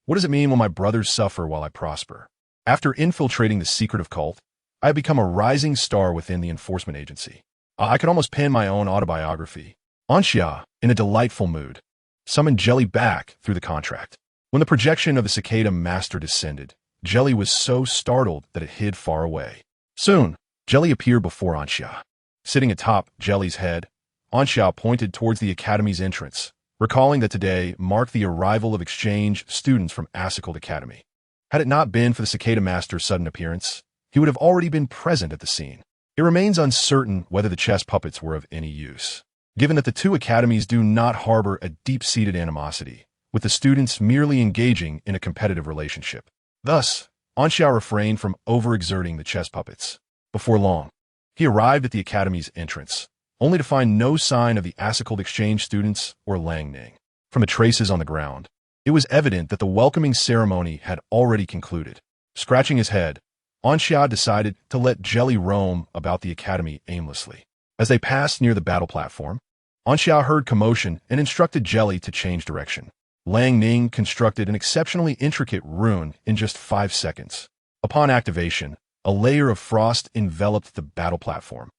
S1: What does it mean when my brothers suffer while I prosper? After infiltrating the secretive cult, I have become a rising star within the enforcement agency. I could almost pen my own autobiography. Anxia, in a delightful mood, summoned Jelly back through the contract. When the projection of the Cicada Master descended, Jelly was so startled that it hid far away. Soon, Jelly appeared before Anxia. Sitting atop Jelly's head, Anxia pointed towards the academy's entrance, recalling that today marked the arrival of exchange students from Asicled Academy. Had it not been for the Cicada Master's sudden appearance, he would have already been present at the scene. It remains uncertain whether the chess puppets were of any use, given that the two academies do not harbor a deep-seated animosity, with the students merely engaging in a competitive relationship. Thus, Anxia refrained from overexerting the chess puppets. Before long, he arrived at the academy's entrance, only to find no sign of the Asicled exchange students or Lang Ning. From the traces on the ground, it was evident that the welcoming ceremony had already concluded. Scratching his head, Anxia decided to let Jelly roam about the academy aimlessly. As they passed near the battle platform, Anxia heard commotion and instructed Jelly to change direction. Lang Ning constructed an exceptionally intricate rune in just 5 seconds. Upon activation, a layer of frost enveloped the battle platform,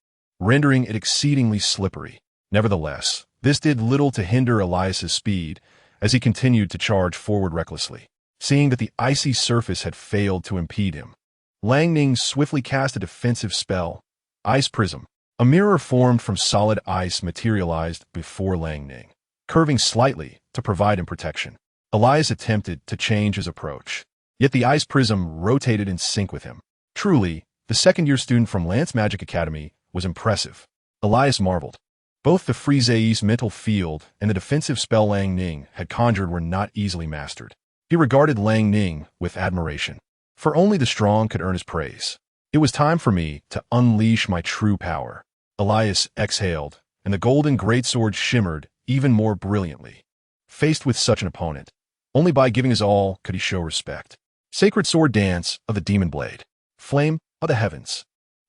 S1: rendering it exceedingly slippery. Nevertheless, this did little to hinder Elias's speed as he continued to charge forward recklessly. Seeing that the icy surface had failed to impede him, Lang Ning swiftly cast a defensive spell, Ice Prism. A mirror formed from solid ice materialized before Lang Ning, curving slightly to provide him protection. Elias attempted to change his approach, yet the ice prism rotated in sync with him. Truly, the second-year student from Lance Magic Academy, was impressive. Elias marveled. Both the Freeze's mental field and the defensive spell Lang Ning had conjured were not easily mastered. He regarded Lang Ning with admiration. For only the strong could earn his praise. It was time for me to unleash my true power. Elias exhaled, and the golden greatsword shimmered even more brilliantly. Faced with such an opponent, only by giving his all could he show respect. Sacred sword dance of the demon blade. Flame of the heavens.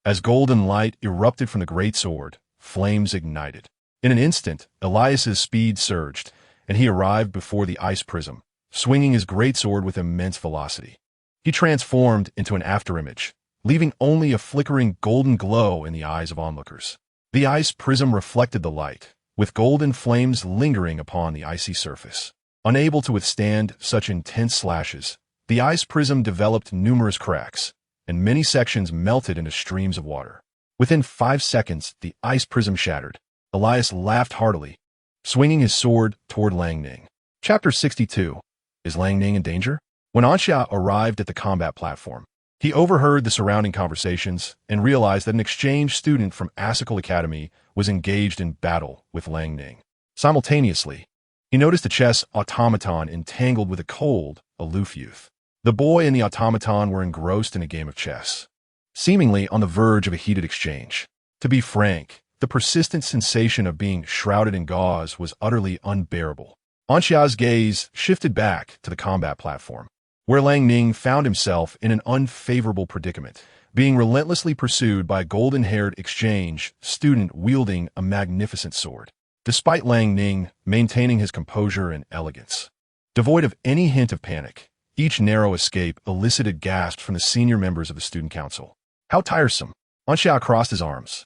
S1: As golden light erupted from the greatsword, flames ignited. In an instant, Elias's speed surged, and he arrived before the ice prism, swinging his greatsword with immense velocity. He transformed into an afterimage, leaving only a flickering golden glow in the eyes of onlookers. The ice prism reflected the light, with golden flames lingering upon the icy surface. Unable to withstand such intense slashes, the ice prism developed numerous cracks, and many sections melted into streams of water. Within 5 seconds, the ice prism shattered. Elias laughed heartily, swinging his sword toward Lang Ning. Chapter 62. Is Lang Ning in danger? When Anxia arrived at the combat platform, he overheard the surrounding conversations and realized that an exchange student from Irregular Academy was engaged in battle with Lang Ning. Simultaneously, he noticed a chess automaton entangled with a cold, aloof youth. The boy and the automaton were engrossed in a game of chess, seemingly on the verge of a heated exchange. To be frank, the persistent sensation of being shrouded in gauze was utterly unbearable. Anxia's gaze shifted back to the combat platform, where Lang Ning found himself in an unfavorable predicament, being relentlessly pursued by a golden-haired exchange student wielding a magnificent sword. Despite Lang Ning maintaining his composure and elegance, devoid of any hint of panic, each narrow escape elicited gasps from the senior members of the student council. How tiresome! Anxia crossed his arms,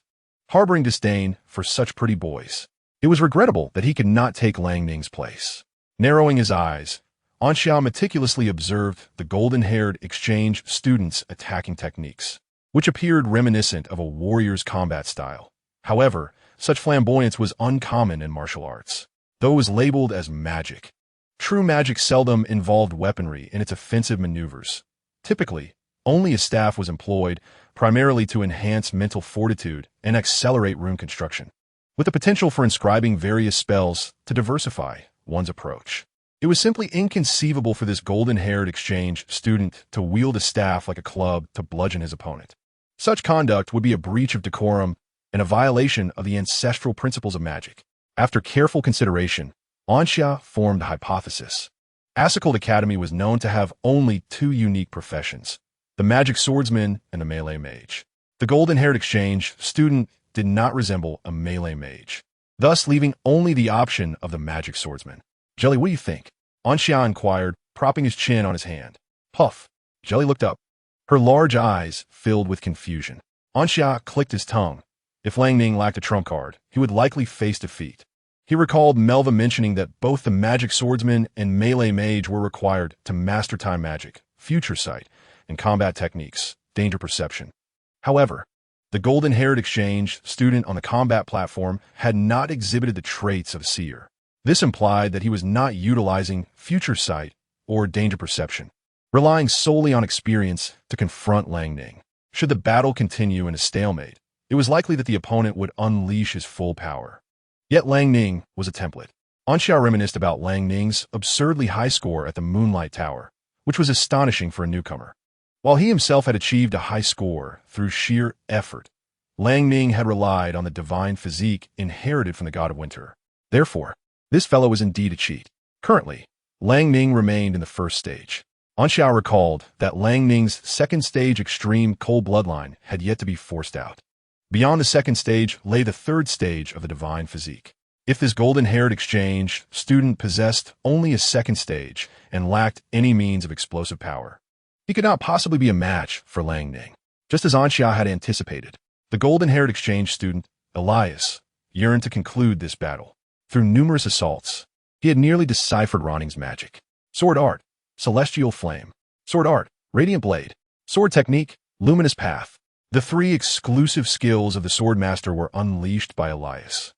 S1: harboring disdain for such pretty boys. It was regrettable that he could not take Lang Ning's place. Narrowing his eyes, Anxia meticulously observed the golden-haired exchange students' attacking techniques, which appeared reminiscent of a warrior's combat style. However, such flamboyance was uncommon in martial arts, though it was labeled as magic. True magic seldom involved weaponry in its offensive maneuvers. Typically, only a staff was employed, primarily to enhance mental fortitude and accelerate rune construction, with the potential for inscribing various spells to diversify one's approach. It was simply inconceivable for this golden-haired exchange student to wield a staff like a club to bludgeon his opponent. Such conduct would be a breach of decorum and a violation of the ancestral principles of magic. After careful consideration, Anxia formed a hypothesis. Irregular Academy was known to have only 2 unique professions, the magic swordsman and the melee mage. The golden-haired exchange student did not resemble a melee mage, thus leaving only the option of the magic swordsman. Jelly, what do you think? Anxia inquired, propping his chin on his hand. Puff. Jelly looked up, her large eyes filled with confusion. Anxia clicked his tongue. If Lang Ning lacked a trump card, he would likely face defeat. He recalled Melva mentioning that both the magic swordsman and melee mage were required to master time magic, future sight, and combat techniques, danger perception. However, the golden-haired exchange student on the combat platform had not exhibited the traits of a seer. This implied that he was not utilizing future sight or danger perception, relying solely on experience to confront Lang Ning. Should the battle continue in a stalemate, it was likely that the opponent would unleash his full power. Yet Lang Ning was a template. Anxia reminisced about Lang Ning's absurdly high score at the Moonlight Tower, which was astonishing for a newcomer. While he himself had achieved a high score through sheer effort, Lang Ning had relied on the divine physique inherited from the god of winter. Therefore, this fellow was indeed a cheat. Currently, Lang Ning remained in the first stage. Anxia recalled that Lang Ning's second stage extreme cold bloodline had yet to be forced out. Beyond the second stage lay the third stage of the divine physique. If this golden-haired exchange student possessed only a second stage and lacked any means of explosive power, he could not possibly be a match for Lang Ning. Just as Anxia had anticipated, the golden-haired exchange student, Elias, yearned to conclude this battle. Through numerous assaults, he had nearly deciphered Ronning's magic. Sword art, celestial flame. Sword art, radiant blade. Sword technique, luminous path. The 3 exclusive skills of the swordmaster were unleashed by Elias,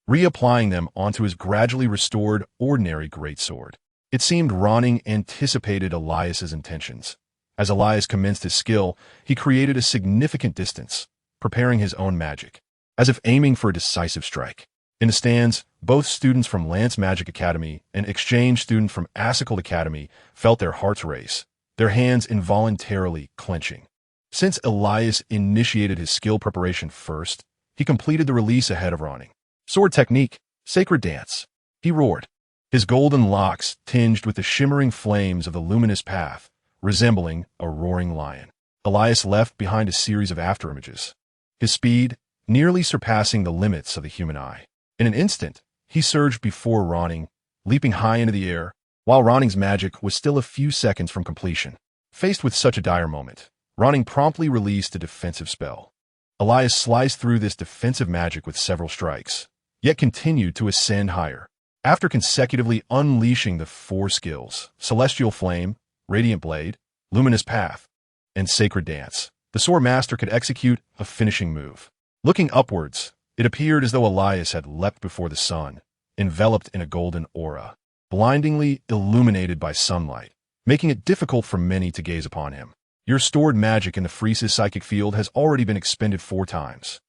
S1: reapplying them onto his gradually restored ordinary greatsword. It seemed Ronning anticipated Elias's intentions, As Elias commenced his skill, he created a significant distance, preparing his own magic, as if aiming for a decisive strike. In the stands, both students from Lance Magic Academy and exchange student from Assicold Academy felt their hearts race, their hands involuntarily clenching. Since Elias initiated his skill preparation first, he completed the release ahead of Ronning. Sword technique, sacred dance. He roared, his golden locks tinged with the shimmering flames of the luminous path, resembling a roaring lion. Elias left behind a series of afterimages, his speed nearly surpassing the limits of the human eye. In an instant, he surged before Ronning, leaping high into the air, while Ronning's magic was still a few seconds from completion. Faced with such a dire moment, Ronning promptly released a defensive spell. Elias sliced through this defensive magic with several strikes, yet continued to ascend higher. After consecutively unleashing the 4 skills, Celestial Flame, Radiant Blade, Luminous Path, and Sacred Dance, the Sword Master could execute a finishing move. Looking upwards, it appeared as though Elias had leapt before the sun, enveloped in a golden aura, blindingly illuminated by sunlight, making it difficult for many to gaze upon him. Your stored magic in the Freeze's psychic field has already been expended 4 times.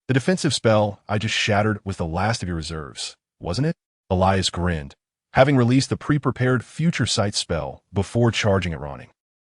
S1: The defensive spell I just shattered was the last of your reserves, wasn't it? Elias grinned, having released the pre-prepared Future Sight spell before charging at Ronning.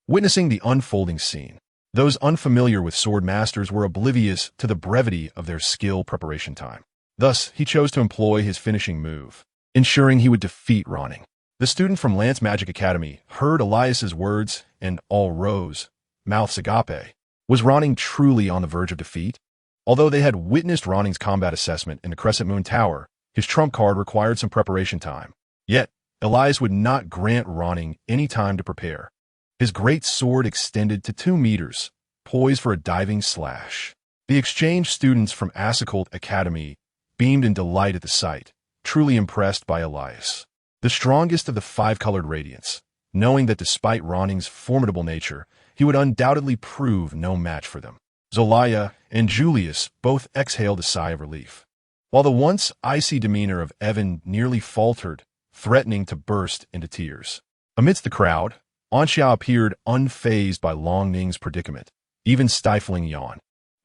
S1: Witnessing the unfolding scene, those unfamiliar with sword masters were oblivious to the brevity of their skill preparation time. Thus, he chose to employ his finishing move, ensuring he would defeat Ronning. The student from Lance Magic Academy heard Elias's words and all rose, mouths agape. Was Ronning truly on the verge of defeat? Although they had witnessed Ronning's combat assessment in the Crescent Moon Tower, his trump card required some preparation time. Yet, Elias would not grant Ronning any time to prepare. His great sword extended to 2 meters, poised for a diving slash. The exchange students from Assicold Academy beamed in delight at the sight, truly impressed by Elias, the strongest of the 5-colored radiants, knowing that despite Ronning's formidable nature, he would undoubtedly prove no match for them. Zolaya and Julius both exhaled a sigh of relief, while the once icy demeanor of Evan nearly faltered, threatening to burst into tears. Amidst the crowd, Anxia appeared unfazed by Long Ning's predicament, even stifling yawn.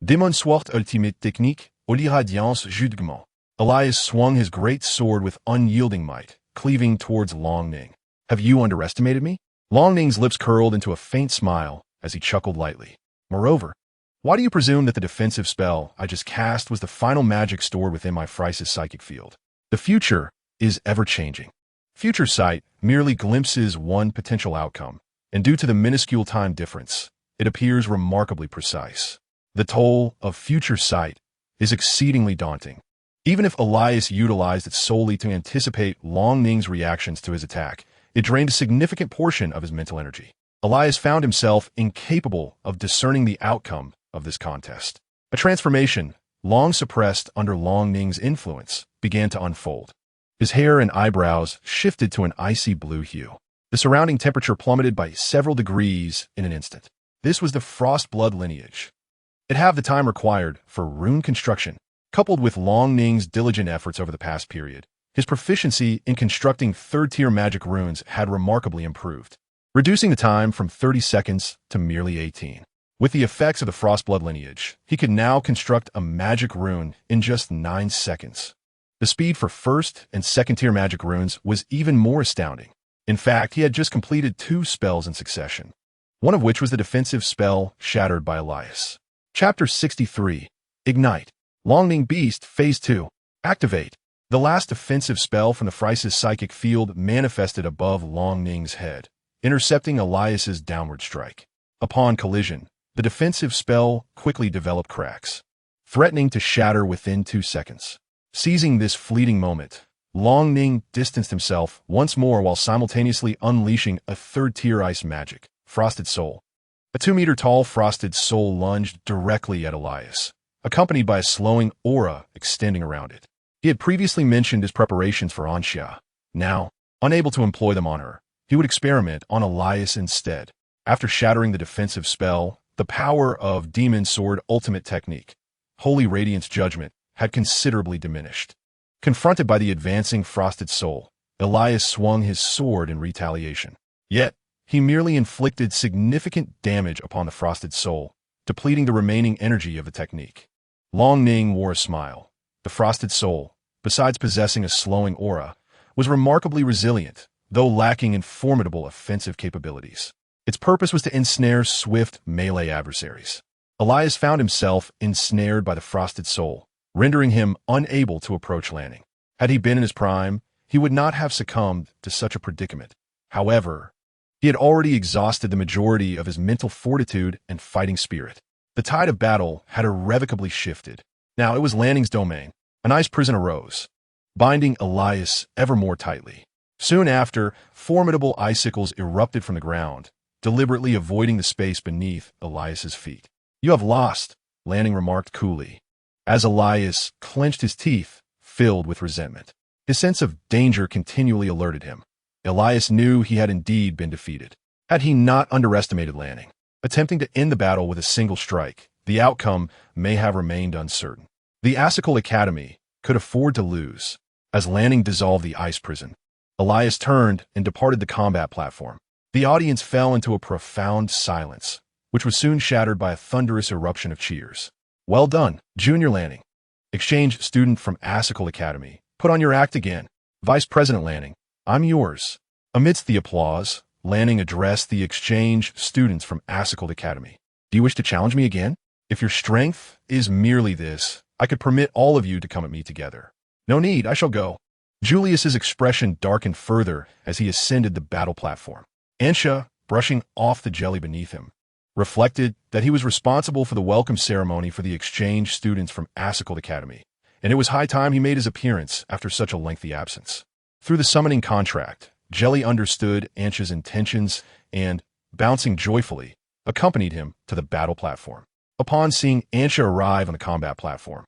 S1: Démonsoir ultimate technique, ou l'irradiance jugement. Elias swung his great sword with unyielding might, cleaving towards Long Ning. Have you underestimated me? Long Ning's lips curled into a faint smile as he chuckled lightly. Moreover, why do you presume that the defensive spell I just cast was the final magic stored within my Freeze's psychic field? The future is ever-changing. Future sight merely glimpses one potential outcome, and due to the minuscule time difference, it appears remarkably precise. The toll of future sight is exceedingly daunting. Even if Elias utilized it solely to anticipate Long Ning's reactions to his attack, it drained a significant portion of his mental energy. Elias found himself incapable of discerning the outcome of this contest. A transformation, long suppressed under Long Ning's influence, began to unfold. His hair and eyebrows shifted to an icy blue hue. The surrounding temperature plummeted by several degrees in an instant. This was the Frost Blood lineage. It had the time required for rune construction. Coupled with Long Ning's diligent efforts over the past period, his proficiency in constructing 3rd-tier magic runes had remarkably improved, reducing the time from 30 seconds to merely 18. With the effects of the Frostblood lineage, he could now construct a magic rune in just 9 seconds. The speed for 1st and 2nd-tier magic runes was even more astounding. In fact, he had just completed 2 spells in succession, one of which was the defensive spell shattered by Elias. Chapter 63. Ignite. Long Ning Beast, Phase 2. Activate. The last defensive spell from the Freeze's psychic field manifested above Long Ning's head, intercepting Elias's downward strike. Upon collision, the defensive spell quickly developed cracks, threatening to shatter within 2 seconds. Seizing this fleeting moment, Long Ning distanced himself once more while simultaneously unleashing a 3rd-tier ice magic, Frosted Soul. A 2-meter-tall Frosted Soul lunged directly at Elias, accompanied by a slowing aura extending around it. He had previously mentioned his preparations for Anxia. Now, unable to employ them on her, he would experiment on Elias instead. After shattering the defensive spell, the power of Demon Sword Ultimate Technique, Holy Radiance Judgment, had considerably diminished. Confronted by the advancing Frosted Soul, Elias swung his sword in retaliation. Yet, he merely inflicted significant damage upon the frosted soul, depleting the remaining energy of the technique. Long Ning wore a smile. The frosted soul, besides possessing a slowing aura, was remarkably resilient, though lacking in formidable offensive capabilities. Its purpose was to ensnare swift melee adversaries. Elias found himself ensnared by the frosted soul, rendering him unable to approach Lanning. Had he been in his prime, he would not have succumbed to such a predicament. However, he had already exhausted the majority of his mental fortitude and fighting spirit. The tide of battle had irrevocably shifted. Now it was Lanning's domain. An ice prison arose, binding Elias ever more tightly. Soon after, formidable icicles erupted from the ground, deliberately avoiding the space beneath Elias's feet. "You have lost," Lanning remarked coolly, as Elias clenched his teeth, filled with resentment. His sense of danger continually alerted him. Elias knew he had indeed been defeated. Had he not underestimated Lanning, attempting to end the battle with a single strike, the outcome may have remained uncertain. The Icicle Academy could afford to lose. As Lanning dissolved the ice prison, Elias turned and departed the combat platform. The audience fell into a profound silence, which was soon shattered by a thunderous eruption of cheers. "Well done, Junior Lanning. Exchange student from Icicle Academy. Put on your act again. Vice President Lanning, I'm yours." Amidst the applause, Lanning addressed the exchange students from Icicle Academy. "Do you wish to challenge me again? If your strength is merely this, I could permit all of you to come at me together." "No need, I shall go." Julius's expression darkened further as he ascended the battle platform. Ansha, brushing off the jelly beneath him, reflected that he was responsible for the welcome ceremony for the exchange students from Icicle Academy, and it was high time he made his appearance after such a lengthy absence. Through the summoning contract, Jelly understood Ansha's intentions and, bouncing joyfully, accompanied him to the battle platform. Upon seeing Ansha arrive on the combat platform,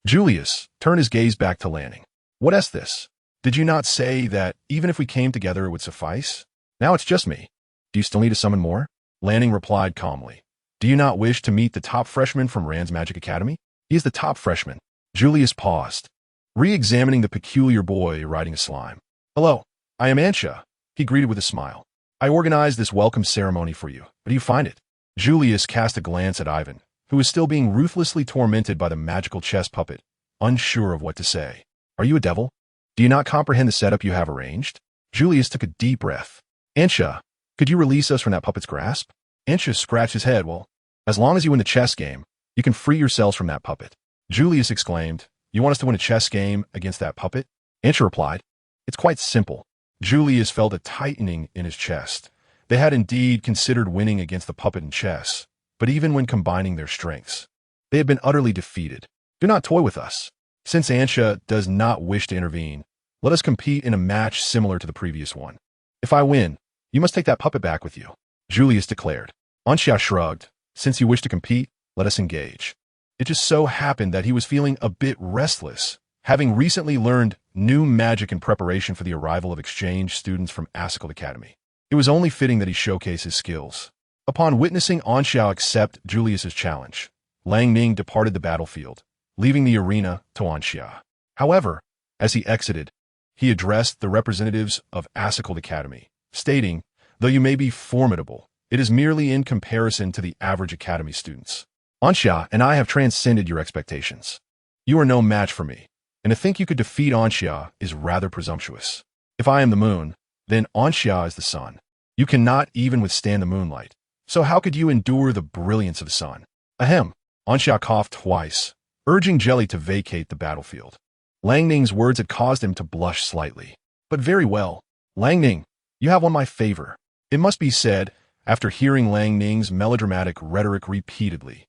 S1: Julius turned his gaze back to Lanning. "What is this? Did you not say that even if we came together it would suffice? Now it's just me. Do you still need to summon more?" Lanning replied calmly. "Do you not wish to meet the top freshman from Rand's Magic Academy?" "He is the top freshman." Julius paused, re-examining the peculiar boy riding a slime. "Hello, I am Ansha," he greeted with a smile. "I organized this welcome ceremony for you. How do you find it?" Julius cast a glance at Ivan, who was still being ruthlessly tormented by the magical chess puppet, unsure of what to say. "Are you a devil? Do you not comprehend the setup you have arranged?" Julius took a deep breath. "Ansha, could you release us from that puppet's grasp?" Ansha scratched his head. "Well, as long as you win the chess game, you can free yourselves from that puppet." Julius exclaimed, "You want us to win a chess game against that puppet?" Ansha replied, "It's quite simple." Julius felt a tightening in his chest. They had indeed considered winning against the puppet in chess, but even when combining their strengths, they had been utterly defeated. "Do not toy with us. Since Ansha does not wish to intervene, let us compete in a match similar to the previous one. If I win, you must take that puppet back with you," Julius declared. Ansha shrugged. "Since you wish to compete, let us engage." It just so happened that he was feeling a bit restless, having recently learned new magic in preparation for the arrival of exchange students from Icicle Academy. It was only fitting that he showcase his skills. Upon witnessing Ansha accept Julius's challenge, Lang Ning departed the battlefield, leaving the arena to Ansha. However, as he exited, he addressed the representatives of Icicle Academy, stating, "Though you may be formidable, it is merely in comparison to the average Academy students. Ansha and I have transcended your expectations. You are no match for me, and to think you could defeat Ansha is rather presumptuous. If I am the moon, then Ansha is the sun. You cannot even withstand the moonlight, so how could you endure the brilliance of the sun?" Ahem. Ansha coughed twice, urging Jelly to vacate the battlefield. Lang Ning's words had caused him to blush slightly. "But very well, Lang Ning, you have won my favor." It must be said, after hearing Lang Ning's melodramatic rhetoric repeatedly,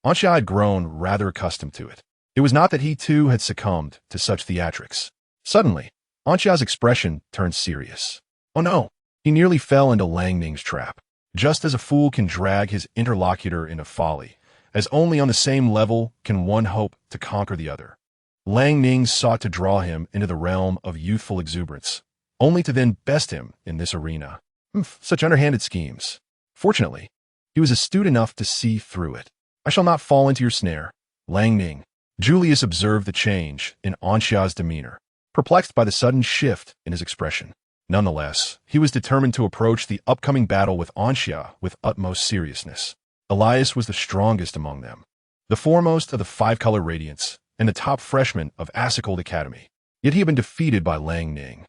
S1: Ansha had grown rather accustomed to it. It was not that he too had succumbed to such theatrics. Suddenly, Ansha's expression turned serious. Oh no, he nearly fell into Lang Ning's trap. Just as a fool can drag his interlocutor into folly, as only on the same level can one hope to conquer the other, Lang Ning sought to draw him into the realm of youthful exuberance, only to then best him in this arena. Such underhanded schemes. Fortunately, he was astute enough to see through it. "I shall not fall into your snare, Lang Ning." Julius observed the change in Ansha's demeanor, perplexed by the sudden shift in his expression. Nonetheless, he was determined to approach the upcoming battle with Anxia with utmost seriousness. Elias was the strongest among them, the foremost of the five-color radiants, and the top freshman of Asicold Academy. Yet he had been defeated by Lang Ning,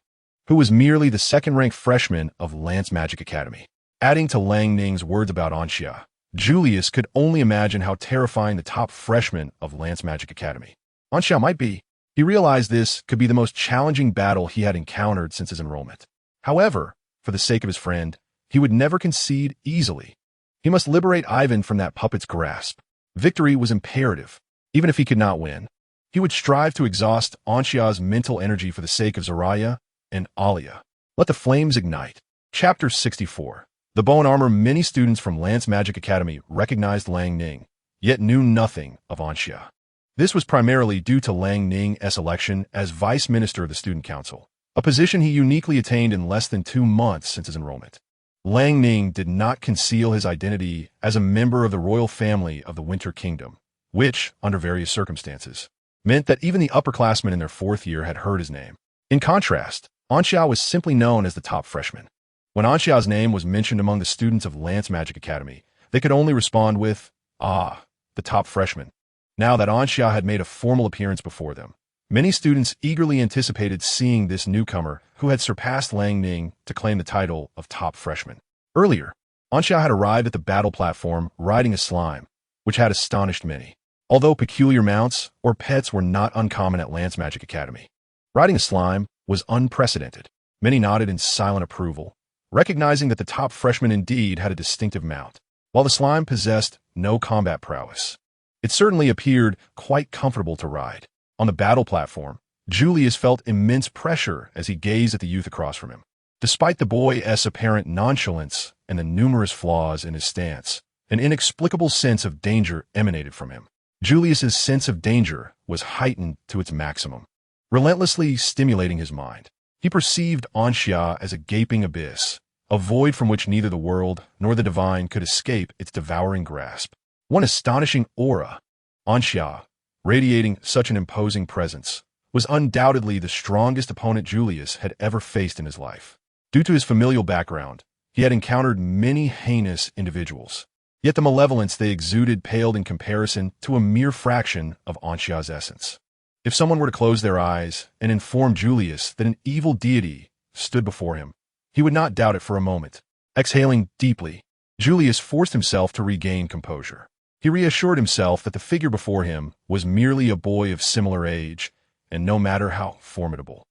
S1: who was merely the second-ranked freshman of Lance Magic Academy. Adding to Lang Ning's words about Anxia, Julius could only imagine how terrifying the top freshman of Lance Magic Academy Anxia might be. He realized this could be the most challenging battle he had encountered since his enrollment. However, for the sake of his friend, he would never concede easily. He must liberate Ivan from that puppet's grasp. Victory was imperative. Even if he could not win, he would strive to exhaust Anxia's mental energy for the sake of Zaraya and Alia. Let the flames ignite. Chapter 64. The Bow and Armor. Many students from Lance Magic Academy recognized Lang Ning, yet knew nothing of Anxia. This was primarily due to Lang Ning's election as Vice Minister of the Student Council, a position he uniquely attained in less than 2 months since his enrollment. Lang Ning did not conceal his identity as a member of the royal family of the Winter Kingdom, which, under various circumstances, meant that even the upperclassmen in their 4th year had heard his name. In contrast, Anxia was simply known as the top freshman. When Anxia's name was mentioned among the students of Lance Magic Academy, they could only respond with, "Ah, the top freshman." Now that Anxia had made a formal appearance before them, many students eagerly anticipated seeing this newcomer who had surpassed Lang Ning to claim the title of top freshman. Earlier, Anxia had arrived at the battle platform riding a slime, which had astonished many. Although peculiar mounts or pets were not uncommon at Lance Magic Academy, riding a slime was unprecedented. Many nodded in silent approval, recognizing that the top freshman indeed had a distinctive mount, while the slime possessed no combat prowess. It certainly appeared quite comfortable to ride. On the battle platform, Julius felt immense pressure as he gazed at the youth across from him. Despite the boy's apparent nonchalance and the numerous flaws in his stance, an inexplicable sense of danger emanated from him. Julius's sense of danger was heightened to its maximum, relentlessly stimulating his mind. He perceived Anxia as a gaping abyss, a void from which neither the world nor the divine could escape its devouring grasp. One astonishing aura, Anxia, radiating such an imposing presence, was undoubtedly the strongest opponent Julius had ever faced in his life. Due to his familial background, he had encountered many heinous individuals, yet the malevolence they exuded paled in comparison to a mere fraction of Anxia's essence. If someone were to close their eyes and inform Julius that an evil deity stood before him, he would not doubt it for a moment. Exhaling deeply, Julius forced himself to regain composure. He reassured himself that the figure before him was merely a boy of similar age, and no matter how formidable,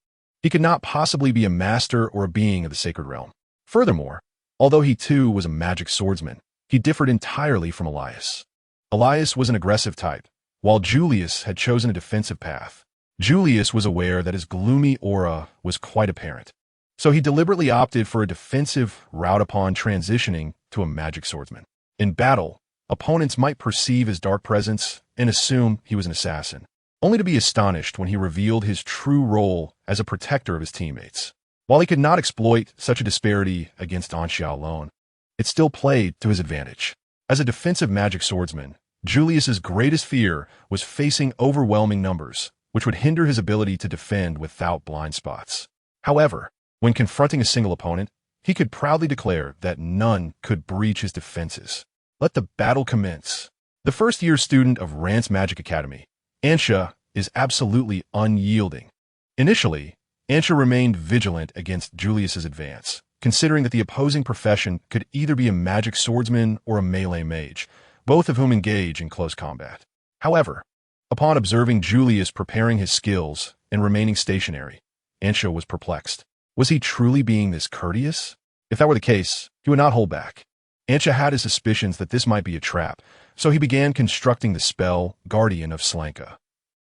S1: he could not possibly be a master or a being of the sacred realm. Furthermore, although he too was a magic swordsman, he differed entirely from Elias. Elias was an aggressive type, while Julius had chosen a defensive path. Julius was aware that his gloomy aura was quite apparent, so he deliberately opted for a defensive route upon transitioning to a magic swordsman. In battle, opponents might perceive his dark presence and assume he was an assassin, only to be astonished when he revealed his true role as a protector of his teammates. While he could not exploit such a disparity against Anxia alone, it still played to his advantage. As a defensive magic swordsman, Julius's greatest fear was facing overwhelming numbers, which would hinder his ability to defend without blind spots. However, when confronting a single opponent, he could proudly declare that none could breach his defenses. Let the battle commence. The first-year student of Lance Magic Academy, Anxia, is absolutely unyielding. Initially, Anxia remained vigilant against Julius's advance, considering that the opposing profession could either be a magic swordsman or a melee mage, both of whom engage in close combat. However, upon observing Julius preparing his skills and remaining stationary, Anxia was perplexed. Was he truly being this courteous? If that were the case, he would not hold back. Anxia had his suspicions that this might be a trap, so he began constructing the spell Guardian of Slanka.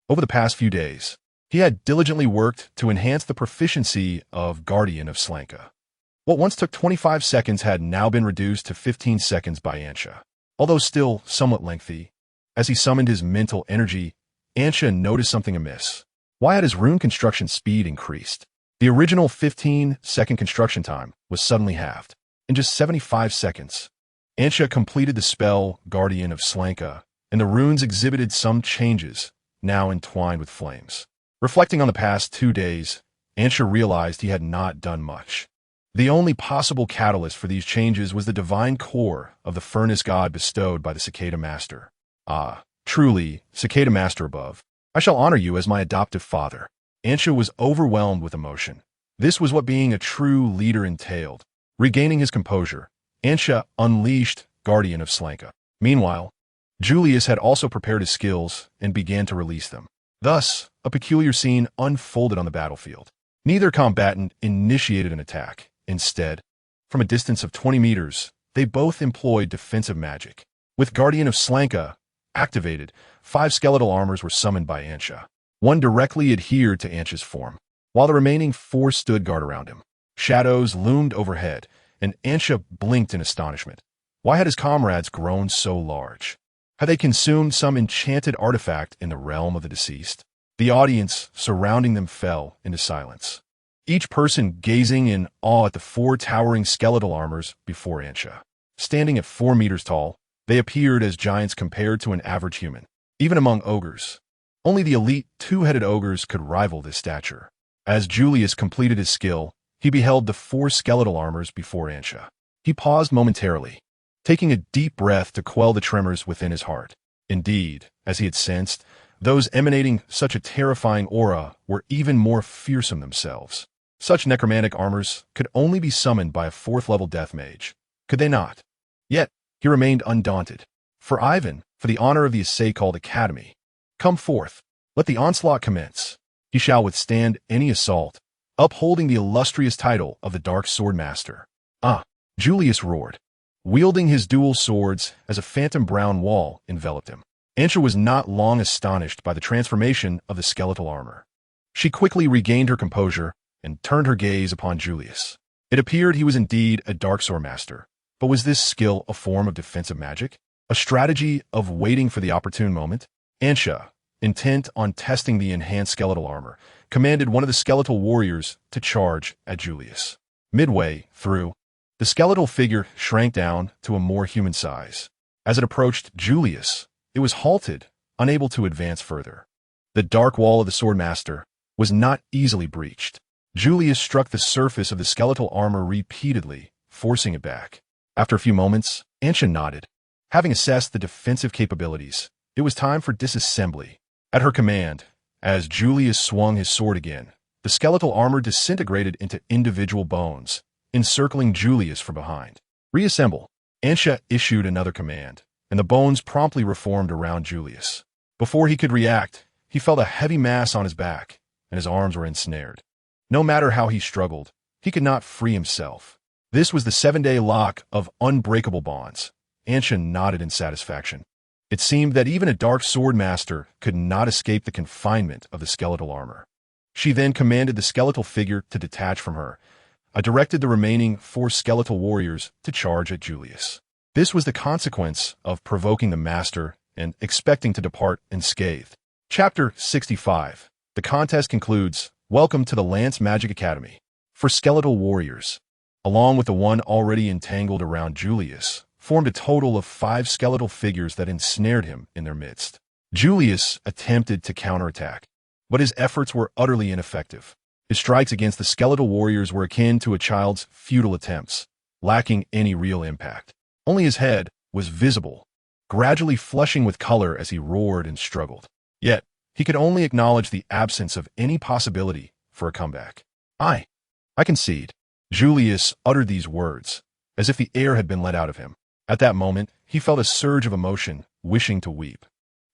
S1: Over the past few days, he had diligently worked to enhance the proficiency of Guardian of Slanka. What once took 25 seconds had now been reduced to 15 seconds by Anxia. Although still somewhat lengthy, as he summoned his mental energy, Anxia noticed something amiss. Why had his rune construction speed increased? The original 15-second construction time was suddenly halved. In just 75 seconds, Anxia completed the spell Guardian of Slanka, and the runes exhibited some changes, now entwined with flames. Reflecting on the past 2 days, Anxia realized he had not done much. The only possible catalyst for these changes was the divine core of the furnace god bestowed by the Cicada Master. Ah, truly, Cicada Master above, I shall honor you as my adoptive father. Ansha was overwhelmed with emotion. This was what being a true leader entailed. Regaining his composure, Ansha unleashed Guardian of Slanka. Meanwhile, Julius had also prepared his skills and began to release them. Thus, a peculiar scene unfolded on the battlefield. Neither combatant initiated an attack. Instead, from a distance of 20 meters, they both employed defensive magic. With Guardian of Slanka activated, 5 skeletal armors were summoned by Ansha. One directly adhered to Ansha's form, while the remaining 4 stood guard around him. Shadows loomed overhead, and Ansha blinked in astonishment. Why had his comrades grown so large? Had they consumed some enchanted artifact in the realm of the deceased? The audience surrounding them fell into silence, each person gazing in awe at the 4 towering skeletal armors before Ansha. Standing at 4 meters tall, they appeared as giants compared to an average human. Even among ogres, only the elite 2-headed ogres could rival this stature. As Julius completed his skill, he beheld the 4 skeletal armors before Ansha. He paused momentarily, taking a deep breath to quell the tremors within his heart. Indeed, as he had sensed, those emanating such a terrifying aura were even more fearsome themselves. Such necromantic armors could only be summoned by a 4th-level death mage, could they not? Yet, he remained undaunted. For Ivan, for the honor of the essay called Academy, come forth, let the onslaught commence. He shall withstand any assault, upholding the illustrious title of the Dark Sword Master. Ah! Julius roared, wielding his dual swords as a phantom brown wall enveloped him. Ansha was not long astonished by the transformation of the skeletal armor. She quickly regained her composure and turned her gaze upon Julius. It appeared he was indeed a Dark Sword Master, but was this skill a form of defensive magic? A strategy of waiting for the opportune moment? Ansha, intent on testing the enhanced skeletal armor, commanded one of the skeletal warriors to charge at Julius. Midway through, the skeletal figure shrank down to a more human size. As it approached Julius, it was halted, unable to advance further. The dark wall of the Swordmaster was not easily breached. Julius struck the surface of the skeletal armor repeatedly, forcing it back. After a few moments, Ansha nodded. Having assessed the defensive capabilities, it was time for disassembly. At her command, as Julius swung his sword again, the skeletal armor disintegrated into individual bones, encircling Julius from behind. Reassemble. Ansha issued another command, and the bones promptly reformed around Julius. Before he could react, he felt a heavy mass on his back, and his arms were ensnared. No matter how he struggled, he could not free himself. This was the 7-day lock of unbreakable bonds. Ansha nodded in satisfaction. It seemed that even a Dark Sword Master could not escape the confinement of the skeletal armor. She then commanded the skeletal figure to detach from her, directed the remaining 4 skeletal warriors to charge at Julius. This was the consequence of provoking the Master and expecting to depart unscathed. Chapter 65. The contest concludes. Welcome to the Lance Magic Academy. For skeletal warriors, along with the one already entangled around Julius, formed a total of 5 skeletal figures that ensnared him in their midst. Julius attempted to counterattack, but his efforts were utterly ineffective. His strikes against the skeletal warriors were akin to a child's futile attempts, lacking any real impact. Only his head was visible, gradually flushing with color as he roared and struggled. Yet, he could only acknowledge the absence of any possibility for a comeback. I concede. Julius uttered these words, as if the air had been let out of him. At that moment, he felt a surge of emotion, wishing to weep.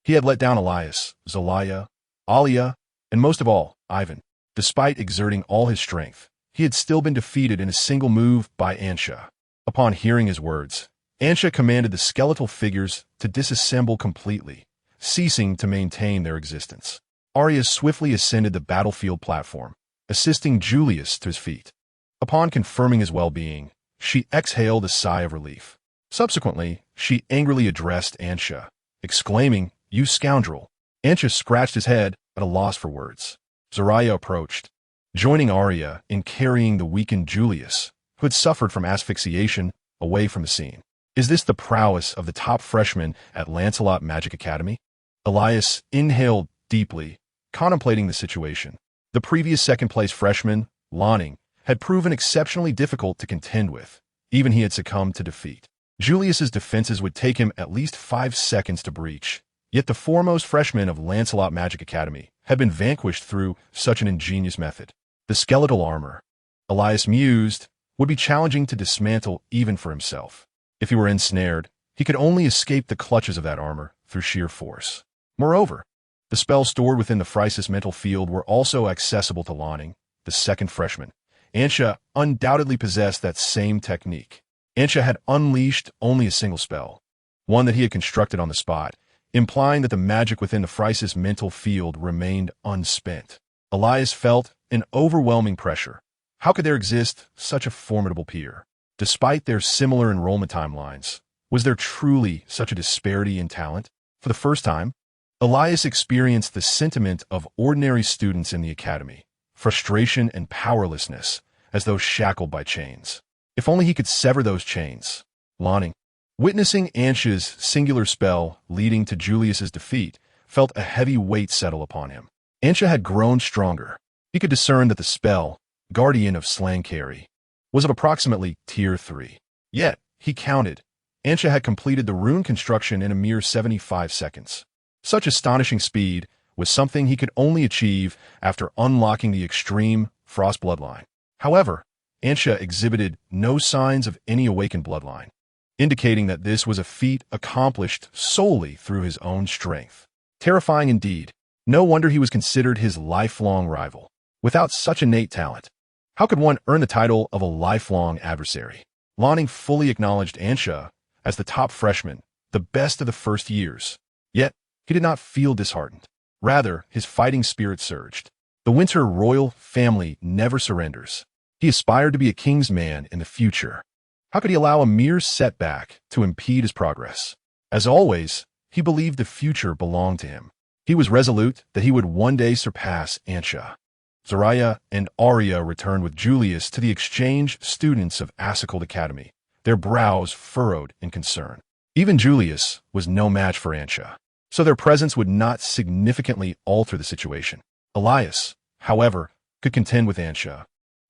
S1: He had let down Elias, Zelaya, Alia, and most of all, Ivan. Despite exerting all his strength, he had still been defeated in a single move by Ansha. Upon hearing his words, Ansha commanded the skeletal figures to disassemble completely, ceasing to maintain their existence. Arya swiftly ascended the battlefield platform, assisting Julius to his feet. Upon confirming his well-being, she exhaled a sigh of relief. Subsequently, she angrily addressed Ansha, exclaiming, "You scoundrel!" Ansha scratched his head at a loss for words. Zaraya approached, joining Arya in carrying the weakened Julius, who had suffered from asphyxiation, away from the scene. Is this the prowess of the top freshman at Lancelot Magic Academy? Elias inhaled deeply, contemplating the situation. The previous second-place freshman, Lanning, had proven exceptionally difficult to contend with. Even he had succumbed to defeat. Julius's defenses would take him at least 5 seconds to breach, yet the foremost freshman of Lancelot Magic Academy had been vanquished through such an ingenious method. The skeletal armor, Elias mused, would be challenging to dismantle even for himself. If he were ensnared, he could only escape the clutches of that armor through sheer force. Moreover, the spells stored within the Phrysis mental field were also accessible to Lanning, the second freshman. Ansha undoubtedly possessed that same technique. Ansha had unleashed only a single spell, one that he had constructed on the spot, implying that the magic within the Phrysis mental field remained unspent. Elias felt an overwhelming pressure. How could there exist such a formidable peer? Despite their similar enrollment timelines, was there truly such a disparity in talent? For the first time, Elias experienced the sentiment of ordinary students in the academy, frustration and powerlessness, as though shackled by chains. If only he could sever those chains. Lanning, witnessing Ansha's singular spell leading to Julius's defeat, felt a heavy weight settle upon him. Ansha had grown stronger. He could discern that the spell, Guardian of Slankary, was of approximately Tier 3. Yet, he counted, Ansha had completed the rune construction in a mere 75 seconds. Such astonishing speed was something he could only achieve after unlocking the extreme Frost bloodline. However, Ansha exhibited no signs of any awakened bloodline, indicating that this was a feat accomplished solely through his own strength. Terrifying indeed. No wonder he was considered his lifelong rival. Without such innate talent, how could one earn the title of a lifelong adversary? Lanning fully acknowledged Ansha as the top freshman, the best of the first years. Yet, he did not feel disheartened. Rather, his fighting spirit surged. The Winter royal family never surrenders. He aspired to be a king's man in the future. How could he allow a mere setback to impede his progress? As always, he believed the future belonged to him. He was resolute that he would one day surpass Ansha. Zaraya and Arya returned with Julius to the exchange students of Asicald Academy, their brows furrowed in concern. Even Julius was no match for Ansha, so their presence would not significantly alter the situation. Elias, however, could contend with Ansha,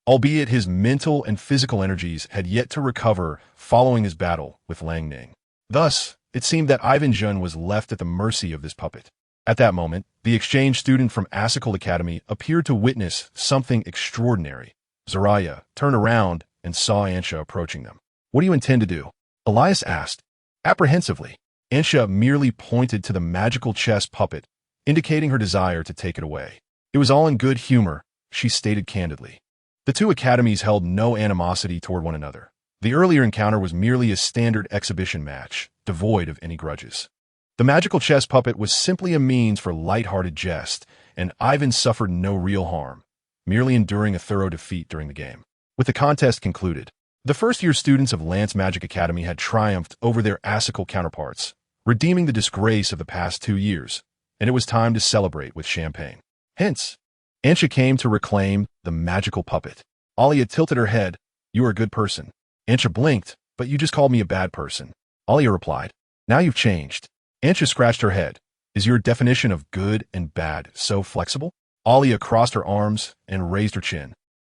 S1: albeit his mental and physical energies had yet to recover following his battle with Lang Ning. Thus, it seemed that Ivan Jun was left at the mercy of this puppet. At that moment, the exchange student from Asicald Academy appeared to witness something extraordinary. Zaraya turned around and saw Ansha approaching them. "What do you intend to do?" Elias asked, apprehensively. Ansha merely pointed to the magical chess puppet, indicating her desire to take it away. It was all in good humor, she stated candidly. The two academies held no animosity toward one another. The earlier encounter was merely a standard exhibition match, devoid of any grudges. The magical chess puppet was simply a means for light-hearted jest, and Ivan suffered no real harm, merely enduring a thorough defeat during the game. With the contest concluded, the first-year students of Lance Magic Academy had triumphed over their Asicald counterparts, redeeming the disgrace of the past 2 years, and it was time to celebrate with champagne. Hence, Ansha came to reclaim the magical puppet. Alia tilted her head. "You are a good person." Ansha blinked, "But you just called me a bad person." Alia replied, "Now you've changed." Ansha scratched her head. "Is your definition of good and bad so flexible?" Alia crossed her arms and raised her chin.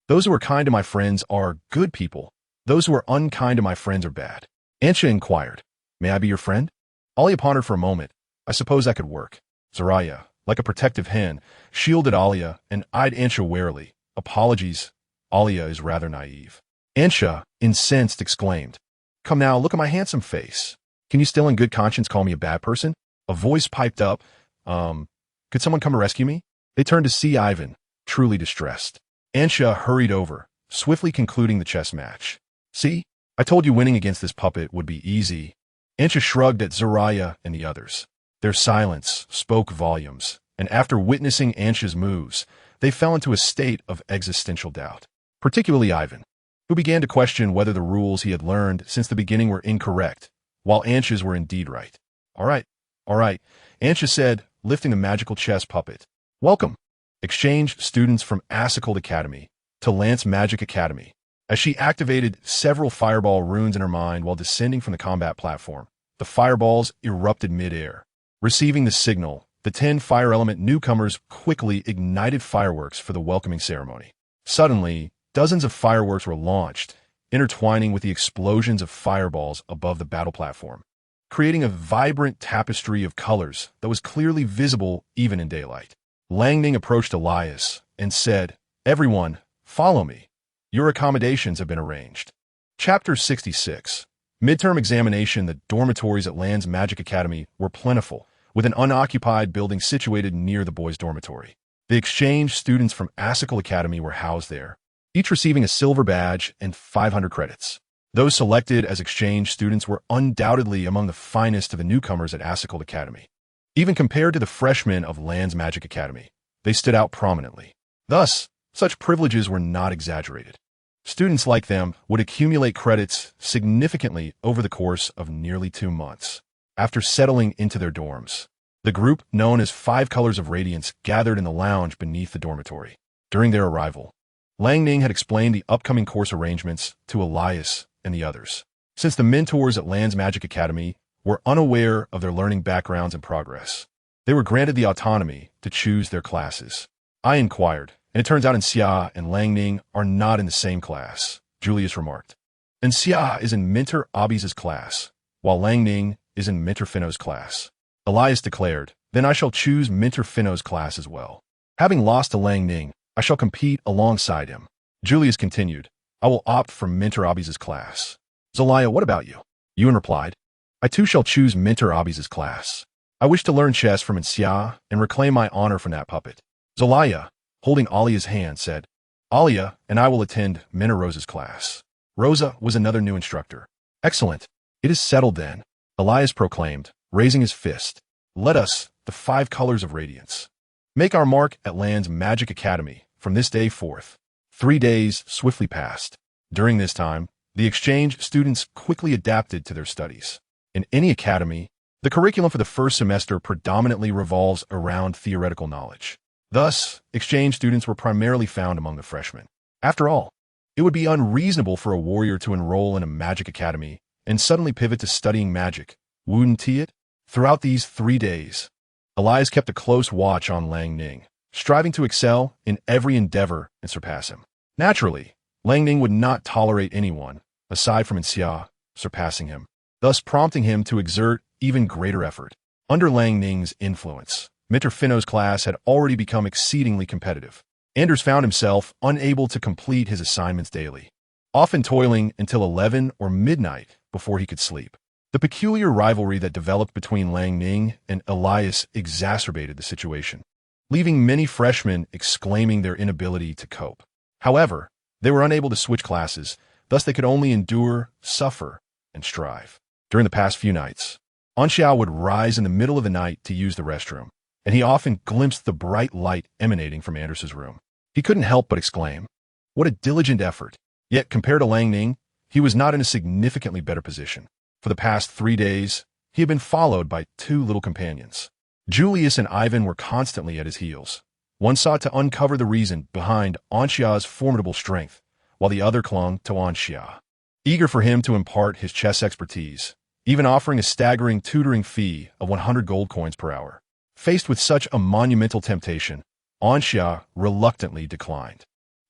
S1: "Those who are kind to my friends are good people. Those who are unkind to my friends are bad." Ansha inquired, "May I be your friend?" Alia pondered for a moment. "I suppose that could work." Zaraya, like a protective hen, shielded Alia and eyed Ansha warily. "Apologies, Alia is rather naive." Ansha, incensed, exclaimed, "Come now, look at my handsome face. Can you still in good conscience call me a bad person?" A voice piped up, could someone come and rescue me?" They turned to see Ivan, truly distressed. Ansha hurried over, swiftly concluding the chess match. "See, I told you winning against this puppet would be easy." Ansha shrugged at Zaraya and the others. Their silence spoke volumes, and after witnessing Ansha's moves, they fell into a state of existential doubt. Particularly Ivan, who began to question whether the rules he had learned since the beginning were incorrect, while Ansha's were indeed right. All right, Ansha said, lifting the magical chess puppet. "Welcome, exchange students from Asicald Academy, to Lance Magic Academy." As she activated several fireball runes in her mind while descending from the combat platform, the fireballs erupted mid-air. Receiving the signal, the 10 fire element newcomers quickly ignited fireworks for the welcoming ceremony. Suddenly, Dozens of fireworks were launched, intertwining with the explosions of fireballs above the battle platform, creating a vibrant tapestry of colors that was clearly visible even in daylight. Lang Ning approached Elias and said, "Everyone, follow me. Your accommodations have been arranged." Chapter 66. Midterm examination. The dormitories at Land's Magic Academy were plentiful, with an unoccupied building situated near the boys' dormitory. The exchange students from Assicle Academy were housed there, each receiving a silver badge and 500 credits. Those selected as exchange students were undoubtedly among the finest of the newcomers at Assicle Academy. Even compared to the freshmen of Land's Magic Academy, they stood out prominently. Thus, such privileges were not exaggerated. Students like them would accumulate credits significantly over the course of nearly 2 months. After settling into their dorms, the group known as 5 Colors of Radiance gathered in the lounge beneath the dormitory. During their arrival, Lang Ning had explained the upcoming course arrangements to Elias and the others. Since the mentors at Land's Magic Academy were unaware of their learning backgrounds and progress, they were granted the autonomy to choose their classes. I inquired, and it turns out Xia and Lang Ning are not in the same class, Julius remarked. Xia is in Mentor Abiz's class, while Lang Ning is in Mentor Finno's class. Elias declared, "Then I shall choose Mentor Finno's class as well. Having lost to Lang Ning, I shall compete alongside him." Julius continued, "I will opt for Mentor Abiz's class." "Zelaya, what about you?" Yuan replied, "I too shall choose Mentor Abiz's class. I wish to learn chess from Xia and reclaim my honor from that puppet." Zelaya, holding Alia's hand, said, "Alia and I will attend Mentor Rosa's class." Rosa was another new instructor. "Excellent. It is settled then," Elias proclaimed, raising his fist. "Let us, the 5 Colors of Radiance, make our mark at Land's Magic Academy from this day forth." 3 days swiftly passed. During this time, the exchange students quickly adapted to their studies. In any academy, the curriculum for the first semester predominantly revolves around theoretical knowledge. Thus, exchange students were primarily found among the freshmen. After all, it would be unreasonable for a warrior to enroll in a magic academy and suddenly pivot to studying magic, wouldn't it? Throughout these 3 days, Elias kept a close watch on Lang Ning, striving to excel in every endeavor and surpass him. Naturally, Lang Ning would not tolerate anyone, aside from Xia, surpassing him, thus prompting him to exert even greater effort. Under Lang Ning's influence, Mentor Finno's class had already become exceedingly competitive. Anders found himself unable to complete his assignments daily, often toiling until 11 or midnight before he could sleep. The peculiar rivalry that developed between Lang Ning and Elias exacerbated the situation, leaving many freshmen exclaiming their inability to cope. However, they were unable to switch classes, thus they could only endure, suffer, and strive. During the past few nights, Anxiao would rise in the middle of the night to use the restroom, and he often glimpsed the bright light emanating from Anders's room. He couldn't help but exclaim, "What a diligent effort!" Yet, compared to Lang Ning, he was not in a significantly better position. For the past 3 days, he had been followed by 2 little companions. Julius and Ivan were constantly at his heels. One sought to uncover the reason behind Anxia's formidable strength, while the other clung to Anxia, eager for him to impart his chess expertise, even offering a staggering tutoring fee of 100 gold coins per hour. Faced with such a monumental temptation, Anxia reluctantly declined.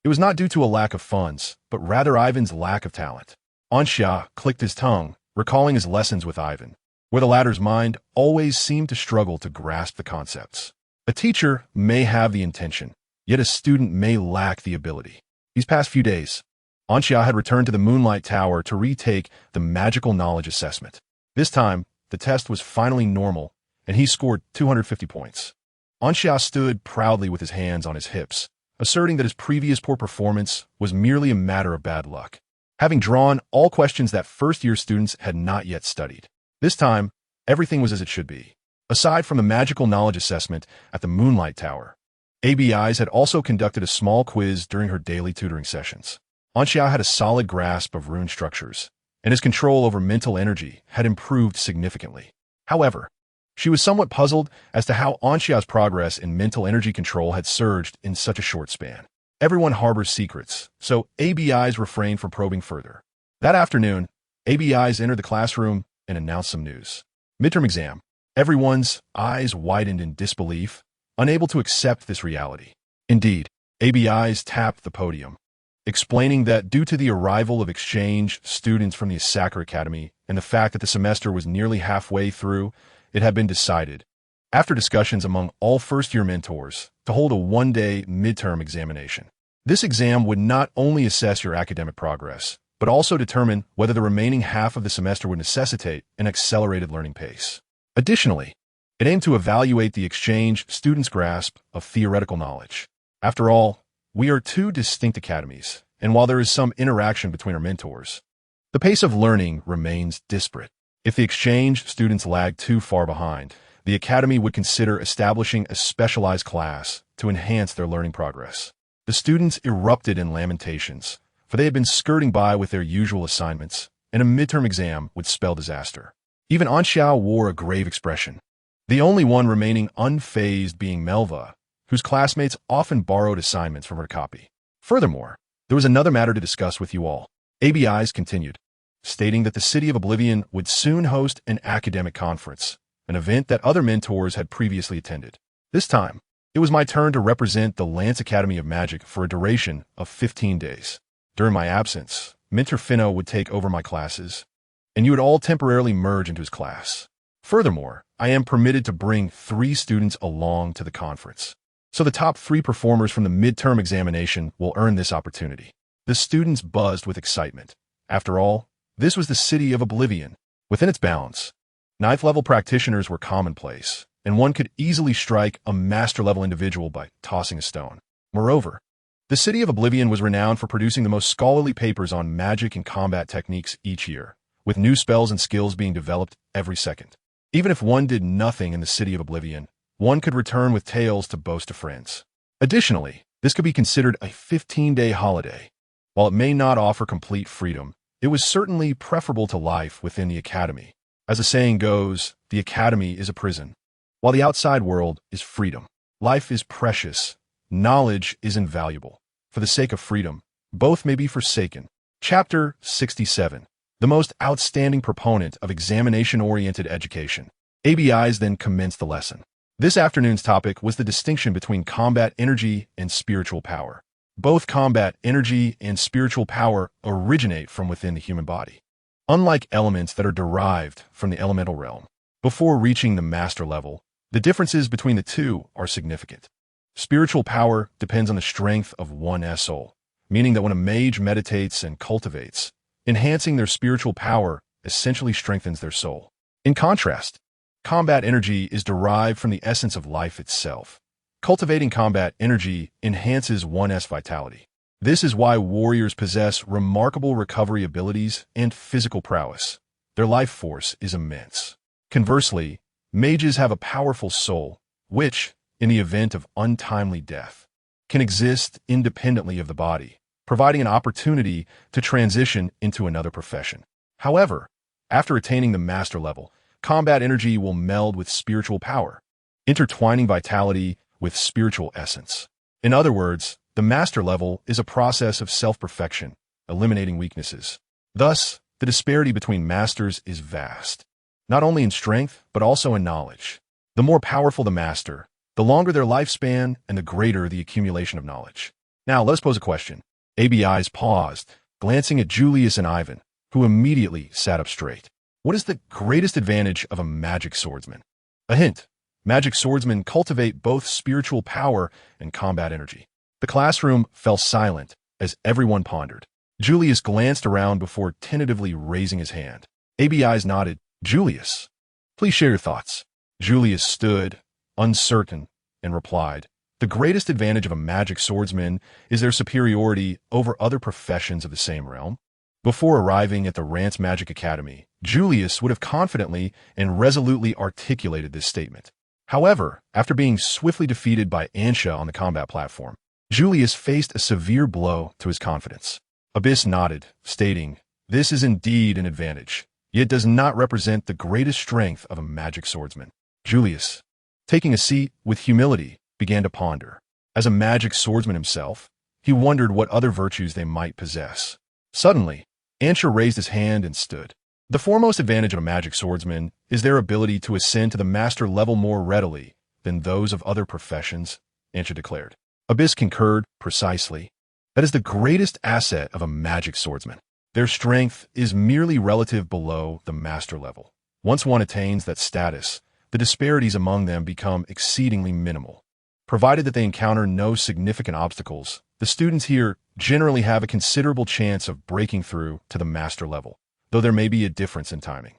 S1: It was not due to a lack of funds, but rather Ivan's lack of talent. Anxia clicked his tongue, recalling his lessons with Ivan, where the latter's mind always seemed to struggle to grasp the concepts. A teacher may have the intention, yet a student may lack the ability. These past few days, Anxia had returned to the Moonlight Tower to retake the magical knowledge assessment. This time, the test was finally normal, and he scored 250 points. Anxia stood proudly with his hands on his hips, asserting that his previous poor performance was merely a matter of bad luck, having drawn all questions that first-year students had not yet studied. This time, everything was as it should be. Aside from the magical knowledge assessment at the Moonlight Tower, ABIs had also conducted a small quiz during her daily tutoring sessions. Anxia had a solid grasp of rune structures, and his control over mental energy had improved significantly. However, she was somewhat puzzled as to how Anxia's progress in mental energy control had surged in such a short span. Everyone harbors secrets, so ABIs refrained from probing further. That afternoon, ABIs entered the classroom and announced some news. Midterm exam. Everyone's eyes widened in disbelief, unable to accept this reality. Indeed, ABIs tapped the podium, explaining that due to the arrival of exchange students from the Asakar Academy and the fact that the semester was nearly halfway through, it had been decided, after discussions among all first-year mentors, to hold a one-day midterm examination. This exam would not only assess your academic progress, but also determine whether the remaining half of the semester would necessitate an accelerated learning pace. Additionally, it aimed to evaluate the exchange students' grasp of theoretical knowledge. After all, we are two distinct academies, and while there is some interaction between our mentors, the pace of learning remains disparate. If the exchange students lag too far behind, the academy would consider establishing a specialized class to enhance their learning progress. The students erupted in lamentations, for they had been skirting by with their usual assignments, and a midterm exam would spell disaster. Even Anxiao wore a grave expression, the only one remaining unfazed being Melva, whose classmates often borrowed assignments from her copy. Furthermore, there was another matter to discuss with you all. ABIs continued, stating that the City of Oblivion would soon host an academic conference, an event that other mentors had previously attended. This time, it was my turn to represent the Lance Academy of Magic for a duration of 15 days. During my absence, Mentor Finno would take over my classes, and you would all temporarily merge into his class. Furthermore, I am permitted to bring 3 students along to the conference. So the top 3 performers from the midterm examination will earn this opportunity. The students buzzed with excitement. After all, this was the City of Oblivion. Within its bounds, 9th-level practitioners were commonplace, and one could easily strike a master-level individual by tossing a stone. Moreover, the City of Oblivion was renowned for producing the most scholarly papers on magic and combat techniques each year, with new spells and skills being developed every second. Even if one did nothing in the City of Oblivion, one could return with tales to boast to friends. Additionally, this could be considered a 15-day holiday. While it may not offer complete freedom, it was certainly preferable to life within the academy. As the saying goes, the academy is a prison, while the outside world is freedom. Life is precious. Knowledge is invaluable. For the sake of freedom, both may be forsaken. Chapter 67. The most outstanding proponent of examination-oriented education. ABIs then commenced the lesson. This afternoon's topic was the distinction between combat energy and spiritual power. Both combat energy and spiritual power originate from within the human body. Unlike elements that are derived from the elemental realm, before reaching the master level, the differences between the two are significant. Spiritual power depends on the strength of one's soul, meaning that when a mage meditates and cultivates, enhancing their spiritual power essentially strengthens their soul. In contrast, combat energy is derived from the essence of life itself. Cultivating combat energy enhances one's vitality. This is why warriors possess remarkable recovery abilities and physical prowess. Their life force is immense. Conversely, mages have a powerful soul, which, in the event of untimely death, can exist independently of the body, providing an opportunity to transition into another profession. However, after attaining the master level, combat energy will meld with spiritual power, intertwining vitality with spiritual essence. In other words, the master level is a process of self-perfection, eliminating weaknesses. Thus, the disparity between masters is vast, not only in strength, but also in knowledge. The more powerful the master, the longer their lifespan and the greater the accumulation of knowledge. Now, let us pose a question. ABIs paused, glancing at Julius and Ivan, who immediately sat up straight. What is the greatest advantage of a magic swordsman? A hint. Magic swordsmen cultivate both spiritual power and combat energy. The classroom fell silent as everyone pondered. Julius glanced around before tentatively raising his hand. ABIs nodded. Julius, please share your thoughts. Julius stood, uncertain, and replied, the greatest advantage of a magic swordsman is their superiority over other professions of the same realm. Before arriving at the Rance Magic Academy, Julius would have confidently and resolutely articulated this statement. However, after being swiftly defeated by Ansha on the combat platform, Julius faced a severe blow to his confidence. Abyss nodded, stating, this is indeed an advantage, yet does not represent the greatest strength of a magic swordsman. Julius, taking a seat with humility, began to ponder. As a magic swordsman himself, he wondered what other virtues they might possess. Suddenly, Ansha raised his hand and stood. The foremost advantage of a magic swordsman is their ability to ascend to the master level more readily than those of other professions, Ansha declared. Abyss concurred precisely. That is the greatest asset of a magic swordsman. Their strength is merely relative below the master level. Once one attains that status, the disparities among them become exceedingly minimal. Provided that they encounter no significant obstacles, the students here generally have a considerable chance of breaking through to the master level, though there may be a difference in timing.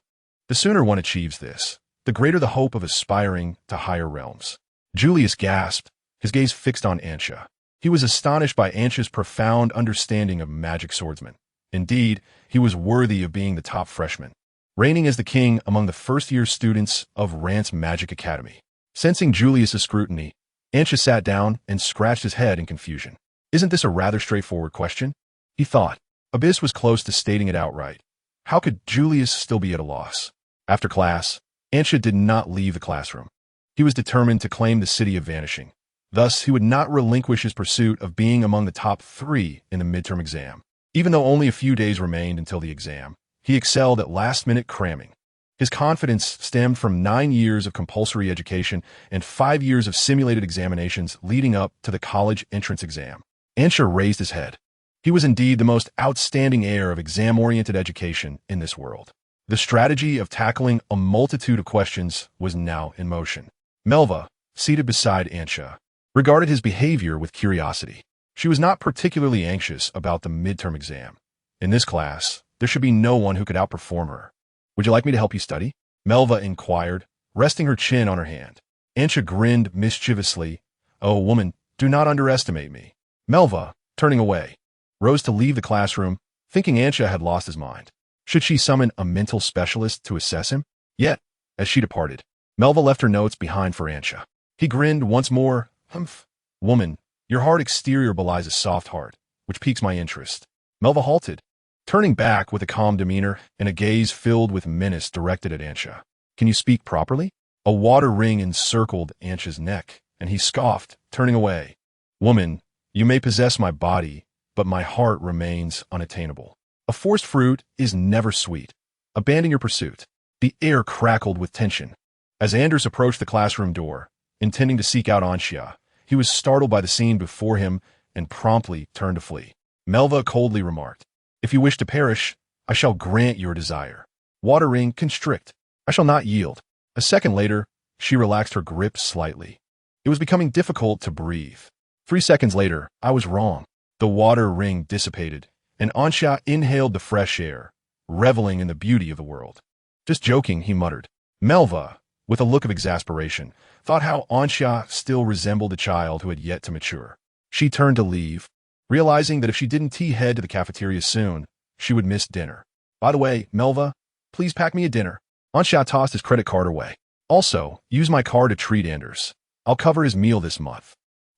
S1: The sooner one achieves this, the greater the hope of aspiring to higher realms. Julius gasped, his gaze fixed on Ansha. He was astonished by Ansha's profound understanding of magic swordsmen. Indeed, he was worthy of being the top freshman, reigning as the king among the first-year students of Rant's Magic Academy. Sensing Julius's scrutiny, Ansha sat down and scratched his head in confusion. Isn't this a rather straightforward question? He thought. Abyss was close to stating it outright. How could Julius still be at a loss? After class, Ansha did not leave the classroom. He was determined to claim the city of vanishing. Thus, he would not relinquish his pursuit of being among the top 3 in the midterm exam. Even though only a few days remained until the exam, he excelled at last-minute cramming. His confidence stemmed from 9 years of compulsory education and 5 years of simulated examinations leading up to the college entrance exam. Ansha raised his head. He was indeed the most outstanding heir of exam-oriented education in this world. The strategy of tackling a multitude of questions was now in motion. Melva, seated beside Ansha, regarded his behavior with curiosity. She was not particularly anxious about the midterm exam. In this class, there should be no one who could outperform her. Would you like me to help you study? Melva inquired, resting her chin on her hand. Ansha grinned mischievously. Oh, woman, do not underestimate me. Melva, turning away, rose to leave the classroom, thinking Ansha had lost his mind. Should she summon a mental specialist to assess him? Yet, as she departed, Melva left her notes behind for Ansha. He grinned once more. Humph. Woman, your hard exterior belies a soft heart, which piques my interest. Melva halted, turning back with a calm demeanor and a gaze filled with menace directed at Ansha. Can you speak properly? A water ring encircled Ansha's neck, and he scoffed, turning away. Woman, you may possess my body, but my heart remains unattainable. A forced fruit is never sweet. Abandon your pursuit. The air crackled with tension. As Anders approached the classroom door, intending to seek out Ansha, he was startled by the scene before him and promptly turned to flee. Melva coldly remarked, If you wish to perish, I shall grant your desire. Water ring constrict. I shall not yield. A second later, she relaxed her grip slightly. It was becoming difficult to breathe. 3 seconds later, I was wrong. The water ring dissipated, and Ansha inhaled the fresh air, reveling in the beauty of the world. Just joking, he muttered. Melva, with a look of exasperation, thought how Ansha still resembled a child who had yet to mature. She turned to leave, realizing that if she didn't head to the cafeteria soon, she would miss dinner. By the way, Melva, please pack me a dinner. Ansha tossed his credit card away. Also, use my card to treat Anders. I'll cover his meal this month.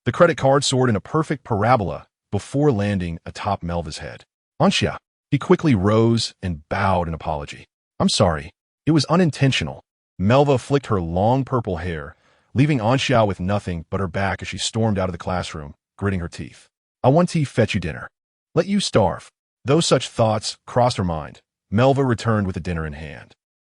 S1: The credit card soared in a perfect parabola before landing atop Melva's head. Ansha. He quickly rose and bowed in apology. I'm sorry. It was unintentional. Melva flicked her long purple hair, leaving Ansha with nothing but her back as she stormed out of the classroom, gritting her teeth. I want to fetch you dinner. Let you starve. Though such thoughts crossed her mind, Melva returned with the dinner in hand.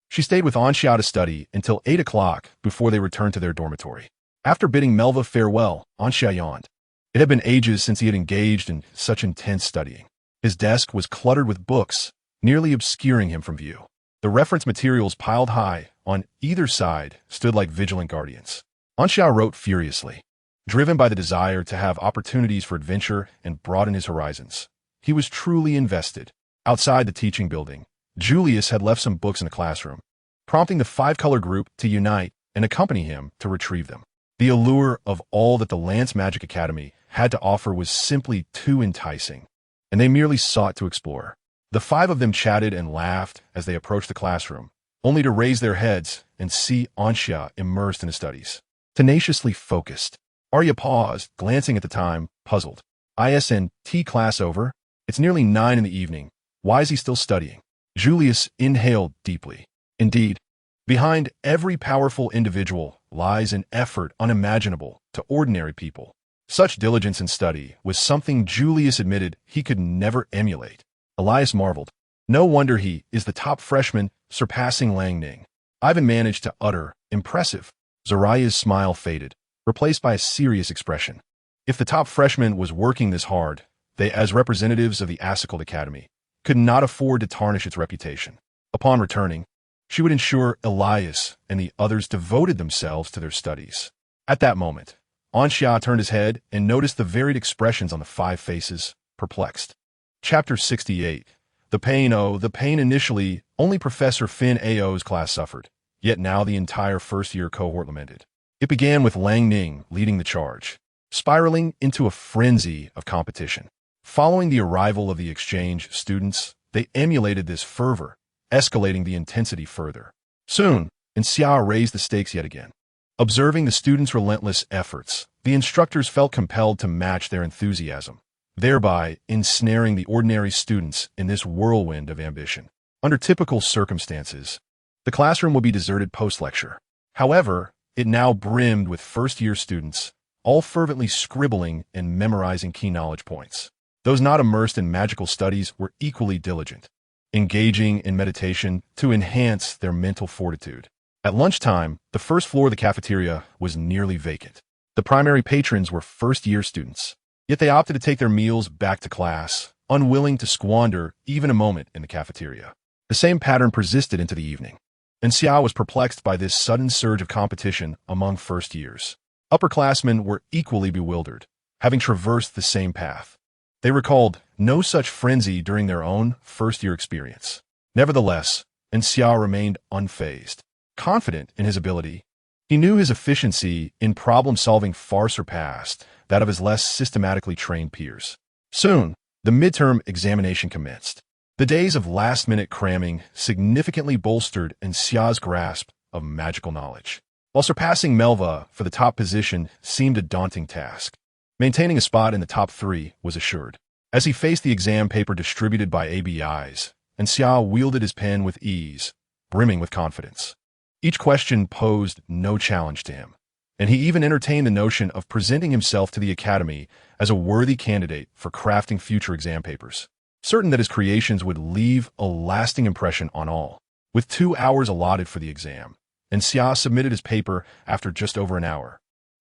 S1: She stayed with Ansha to study until 8 o'clock before they returned to their dormitory. After bidding Melva farewell, Ansha yawned. It had been ages since he had engaged in such intense studying. His desk was cluttered with books, nearly obscuring him from view. The reference materials piled high on either side stood like vigilant guardians. Ansha wrote furiously, driven by the desire to have opportunities for adventure and broaden his horizons. He was truly invested. Outside the teaching building, Julius had left some books in the classroom, prompting the 5-color group to unite and accompany him to retrieve them. The allure of all that the Lance Magic Academy had to offer was simply too enticing, and they merely sought to explore. The 5 of them chatted and laughed as they approached the classroom, only to raise their heads and see Ansha immersed in his studies. Tenaciously focused. Arya paused, glancing at the time, puzzled. ISNT class over? It's nearly 9 in the evening. Why is he still studying? Julius inhaled deeply. Indeed, behind every powerful individual lies an effort unimaginable to ordinary people. Such diligence in study was something Julius admitted he could never emulate. Elias marveled. No wonder he is the top freshman, surpassing Lang Ning. Ivan managed to utter, impressive. Zariah's smile faded, replaced by a serious expression. If the top freshman was working this hard, They, as representatives of the Asicled Academy, could not afford to tarnish its reputation. Upon returning, she would ensure Elias and the others devoted themselves to their studies. At that moment, Anxia turned his head and noticed the varied expressions on the five faces, perplexed. Chapter 68. The pain. Oh, the pain. Initially, only Professor Fin Ao's class suffered, yet now the entire first-year cohort lamented. It began with Lang Ning leading the charge, spiraling into a frenzy of competition. Following the arrival of the exchange students, they emulated this fervor, escalating the intensity further. Soon, Xia raised the stakes yet again. Observing the students' relentless efforts, the instructors felt compelled to match their enthusiasm, thereby ensnaring the ordinary students in this whirlwind of ambition. Under typical circumstances, the classroom would be deserted post-lecture. However, it now brimmed with first-year students, all fervently scribbling and memorizing key knowledge points. Those not immersed in magical studies were equally diligent, engaging in meditation to enhance their mental fortitude. At lunchtime, the first floor of the cafeteria was nearly vacant. The primary patrons were first-year students, yet they opted to take their meals back to class, unwilling to squander even a moment in the cafeteria. The same pattern persisted into the evening, and Xia was perplexed by this sudden surge of competition among first years. Upperclassmen were equally bewildered, having traversed the same path. They recalled no such frenzy during their own first-year experience. Nevertheless, Xia remained unfazed. Confident in his ability, he knew his efficiency in problem-solving far surpassed that of his less systematically trained peers. Soon, the midterm examination commenced. The days of last-minute cramming significantly bolstered Xia's grasp of magical knowledge. While surpassing Melva for the top position seemed a daunting task, maintaining a spot in the top 3 was assured. As he faced the exam paper distributed by ABIs, Xia wielded his pen with ease, brimming with confidence. Each question posed no challenge to him, and he even entertained the notion of presenting himself to the Academy as a worthy candidate for crafting future exam papers, certain that his creations would leave a lasting impression on all. With 2 hours allotted for the exam, Xia submitted his paper after just over an hour,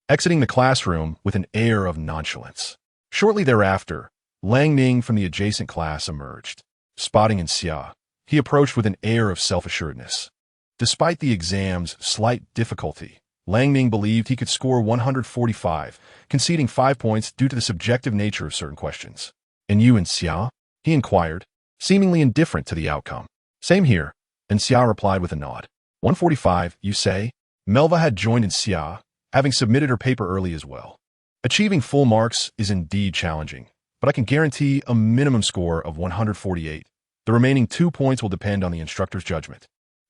S1: exiting the classroom with an air of nonchalance. Shortly thereafter, Lang Ning from the adjacent class emerged. Spotting Xia, he approached with an air of self-assuredness. Despite the exam's slight difficulty, Lang Ning believed he could score 145, conceding 5 points due to the subjective nature of certain questions. "And you, Xia?" he inquired, seemingly indifferent to the outcome. "Same here," Xia replied with a nod. 145, you say? Melva had joined Xia, having submitted her paper early as well. Achieving full marks is indeed challenging, but I can guarantee a minimum score of 148. The remaining 2 points will depend on the instructor's judgment.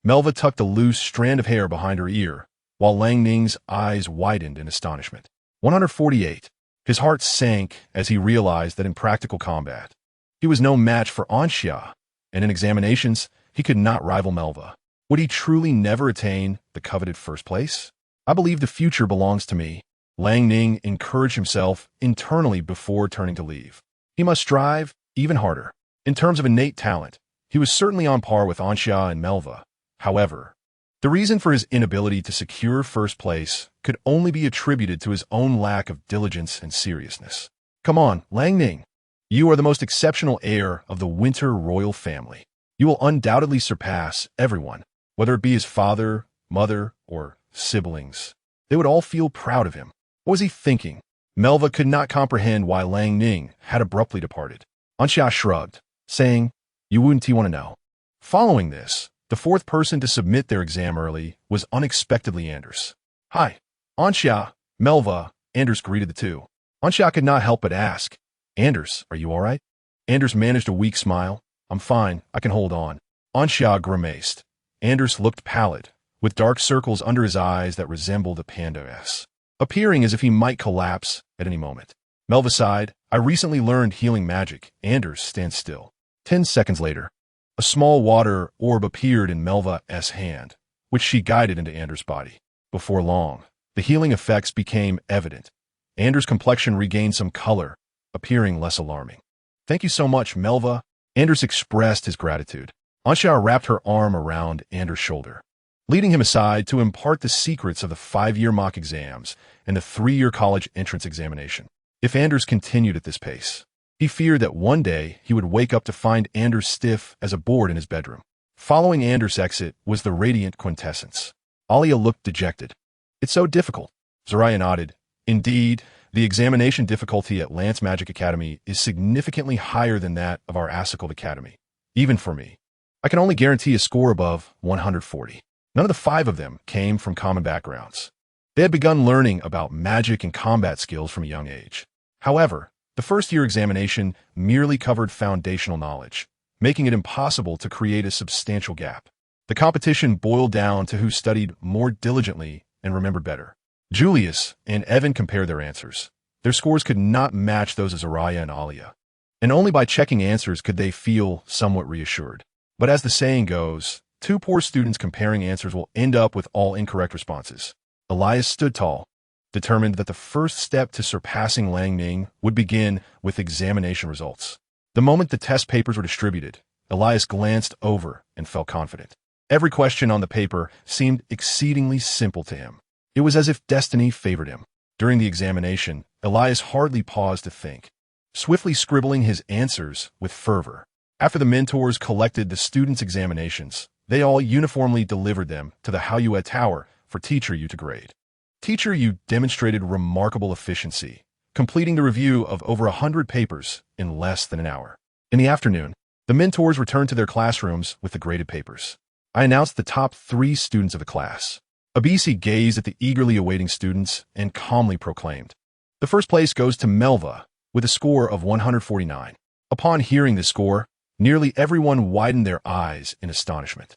S1: Melva tucked a loose strand of hair behind her ear, while Lang Ning's eyes widened in astonishment. 148. His heart sank as he realized that in practical combat, he was no match for Anxia, and in examinations, he could not rival Melva. Would he truly never attain the coveted first place? "I believe the future belongs to me," Lang Ning encouraged himself internally before turning to leave. He must strive even harder. In terms of innate talent, he was certainly on par with Anxia and Melva. However, the reason for his inability to secure first place could only be attributed to his own lack of diligence and seriousness. "Come on, Lang Ning. You are the most exceptional heir of the Winter royal family. You will undoubtedly surpass everyone, whether it be his father, mother, or siblings. They would all feel proud of him." What was he thinking? Melva could not comprehend why Lang Ning had abruptly departed. Anxia shrugged, saying, "You wouldn't want to know." Following this, the fourth person to submit their exam early was unexpectedly Anders. "Hi, Anxia, Melva," Anders greeted the two. Anxia could not help but ask, "Anders, are you all right?" Anders managed a weak smile. "I'm fine, I can hold on." Anxia grimaced. Anders looked pallid, with dark circles under his eyes that resembled a panda S, appearing as if he might collapse at any moment. Melva sighed. "I recently learned healing magic." Anders stands still. 10 seconds later, a small water orb appeared in Melva's hand, which she guided into Anders' body. Before long, the healing effects became evident. Anders' complexion regained some color, appearing less alarming. "Thank you so much, Melva." Anders expressed his gratitude. Anxia wrapped her arm around Anders' shoulder, leading him aside to impart the secrets of the 5-year mock exams and the 3-year college entrance examination. If Anders continued at this pace, He feared that one day he would wake up to find Anders stiff as a board in his bedroom. Following Anders' exit was the radiant quintessence. Alia looked dejected. "It's so difficult." Zaraya nodded. "Indeed, the examination difficulty at Lance Magic Academy is significantly higher than that of our Asicled Academy. Even for me. I can only guarantee a score above 140. None of the 5 of them came from common backgrounds. They had begun learning about magic and combat skills from a young age. However, the first-year examination merely covered foundational knowledge, making it impossible to create a substantial gap. The competition boiled down to who studied more diligently and remembered better. Julius and Evan compared their answers. Their scores could not match those of Zaraya and Alia, and only by checking answers could they feel somewhat reassured. But as the saying goes, 2 poor students comparing answers will end up with all incorrect responses. Elias stood tall, determined that the first step to surpassing Lang Ming would begin with examination results. The moment the test papers were distributed, Elias glanced over and felt confident. Every question on the paper seemed exceedingly simple to him. It was as if destiny favored him. During the examination, Elias hardly paused to think, swiftly scribbling his answers with fervor. After the mentors collected the students' examinations, they all uniformly delivered them to the Haoyue Tower for Teacher Yu to grade. Teacher Yu demonstrated remarkable efficiency, completing the review of over 100 papers in less than an hour. In the afternoon, the mentors returned to their classrooms with the graded papers. I announced the top 3 students of the class. Abisi gazed at the eagerly awaiting students and calmly proclaimed, "The first place goes to Melva, with a score of 149. Upon hearing this score, nearly everyone widened their eyes in astonishment.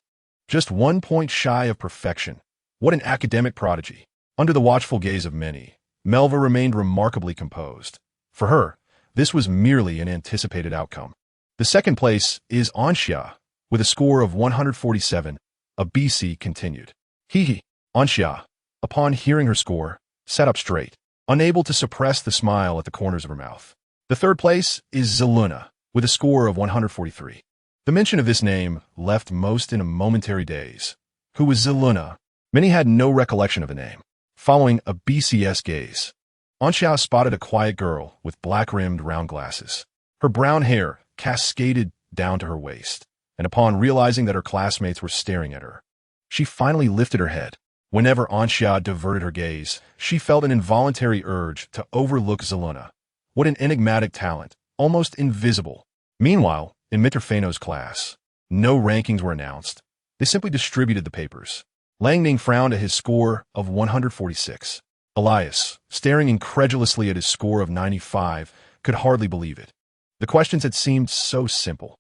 S1: Just 1 point shy of perfection. What an academic prodigy. Under the watchful gaze of many, Melva remained remarkably composed. For her, this was merely an anticipated outcome. The second place is Anxia, with a score of 147. Abisi continued. He, Anxia, upon hearing her score, sat up straight, unable to suppress the smile at the corners of her mouth. The third place is Zeluna, with a score of 143. The mention of this name left most in a momentary daze. Who was Zeluna? Many had no recollection of the name. Following a BCS gaze, Anxia spotted a quiet girl with black-rimmed round glasses. Her brown hair cascaded down to her waist, and upon realizing that her classmates were staring at her, she finally lifted her head. Whenever Anxia diverted her gaze, she felt an involuntary urge to overlook Zeluna. What an enigmatic talent, almost invisible. Meanwhile, in Mr. Fano's class, no rankings were announced. They simply distributed the papers. Lang Ning frowned at his score of 146. Elias, staring incredulously at his score of 95, could hardly believe it. The questions had seemed so simple.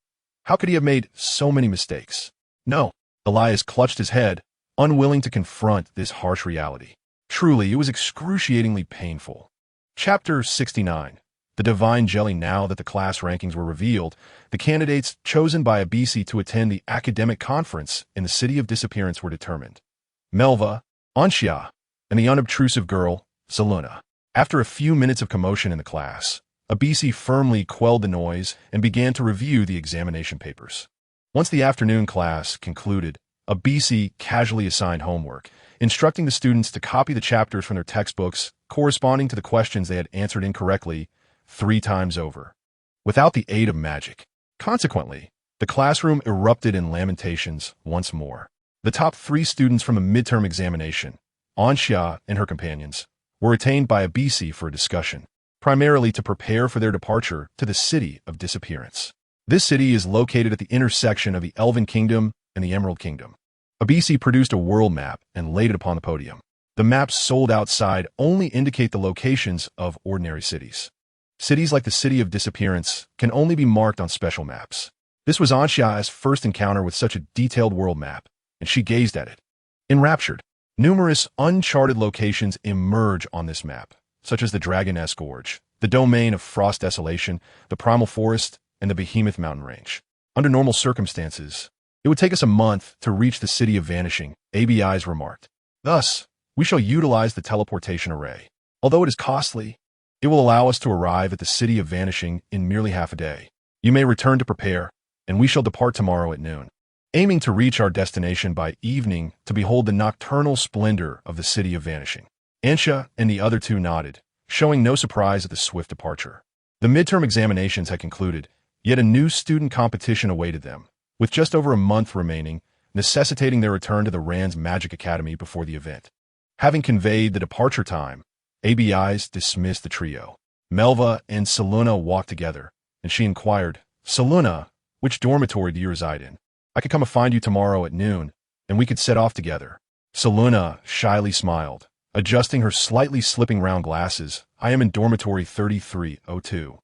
S1: How could he have made so many mistakes? No. Elias clutched his head, unwilling to confront this harsh reality. Truly, it was excruciatingly painful. Chapter 69. The Divine Jelly. Now that the class rankings were revealed, the candidates chosen by Abisi to attend the academic conference in the City of Disappearance were determined. Melva, Anxia, and the unobtrusive girl, Zeluna. After a few minutes of commotion in the class, Abisi firmly quelled the noise and began to review the examination papers. Once the afternoon class concluded, Abisi casually assigned homework, instructing the students to copy the chapters from their textbooks corresponding to the questions they had answered incorrectly 3 times over, without the aid of magic. Consequently, the classroom erupted in lamentations once more. The top 3 students from a midterm examination, Anxia and her companions, were retained by Abisi for a discussion, primarily to prepare for their departure to the City of Disappearance. This city is located at the intersection of the Elven Kingdom and the Emerald Kingdom. Abisi produced a world map and laid it upon the podium. The maps sold outside only indicate the locations of ordinary cities. Cities like the City of Disappearance can only be marked on special maps. This was Anxia's first encounter with such a detailed world map, and she gazed at it, enraptured. Numerous uncharted locations emerge on this map, such as the Dragoness Gorge, the domain of Frost Desolation, the Primal Forest, and the Behemoth Mountain Range. Under normal circumstances, it would take us a month to reach the City of Vanishing, ABI's remarked. Thus, we shall utilize the teleportation array. Although it is costly, it will allow us to arrive at the City of Vanishing in merely half a day. You may return to prepare, and we shall depart tomorrow at noon, aiming to reach our destination by evening to behold the nocturnal splendor of the City of Vanishing. Anxia and the other 2 nodded, showing no surprise at the swift departure. The midterm examinations had concluded, yet a new student competition awaited them, with just over a month remaining, necessitating their return to the Rand's Magic Academy before the event. Having conveyed the departure time, ABIs dismissed the trio. Melva and Seluna walked together, and she inquired, "Seluna, which dormitory do you reside in? I could come and find you tomorrow at noon, and we could set off together." Seluna shyly smiled, adjusting her slightly slipping round glasses. "I am in dormitory 3302.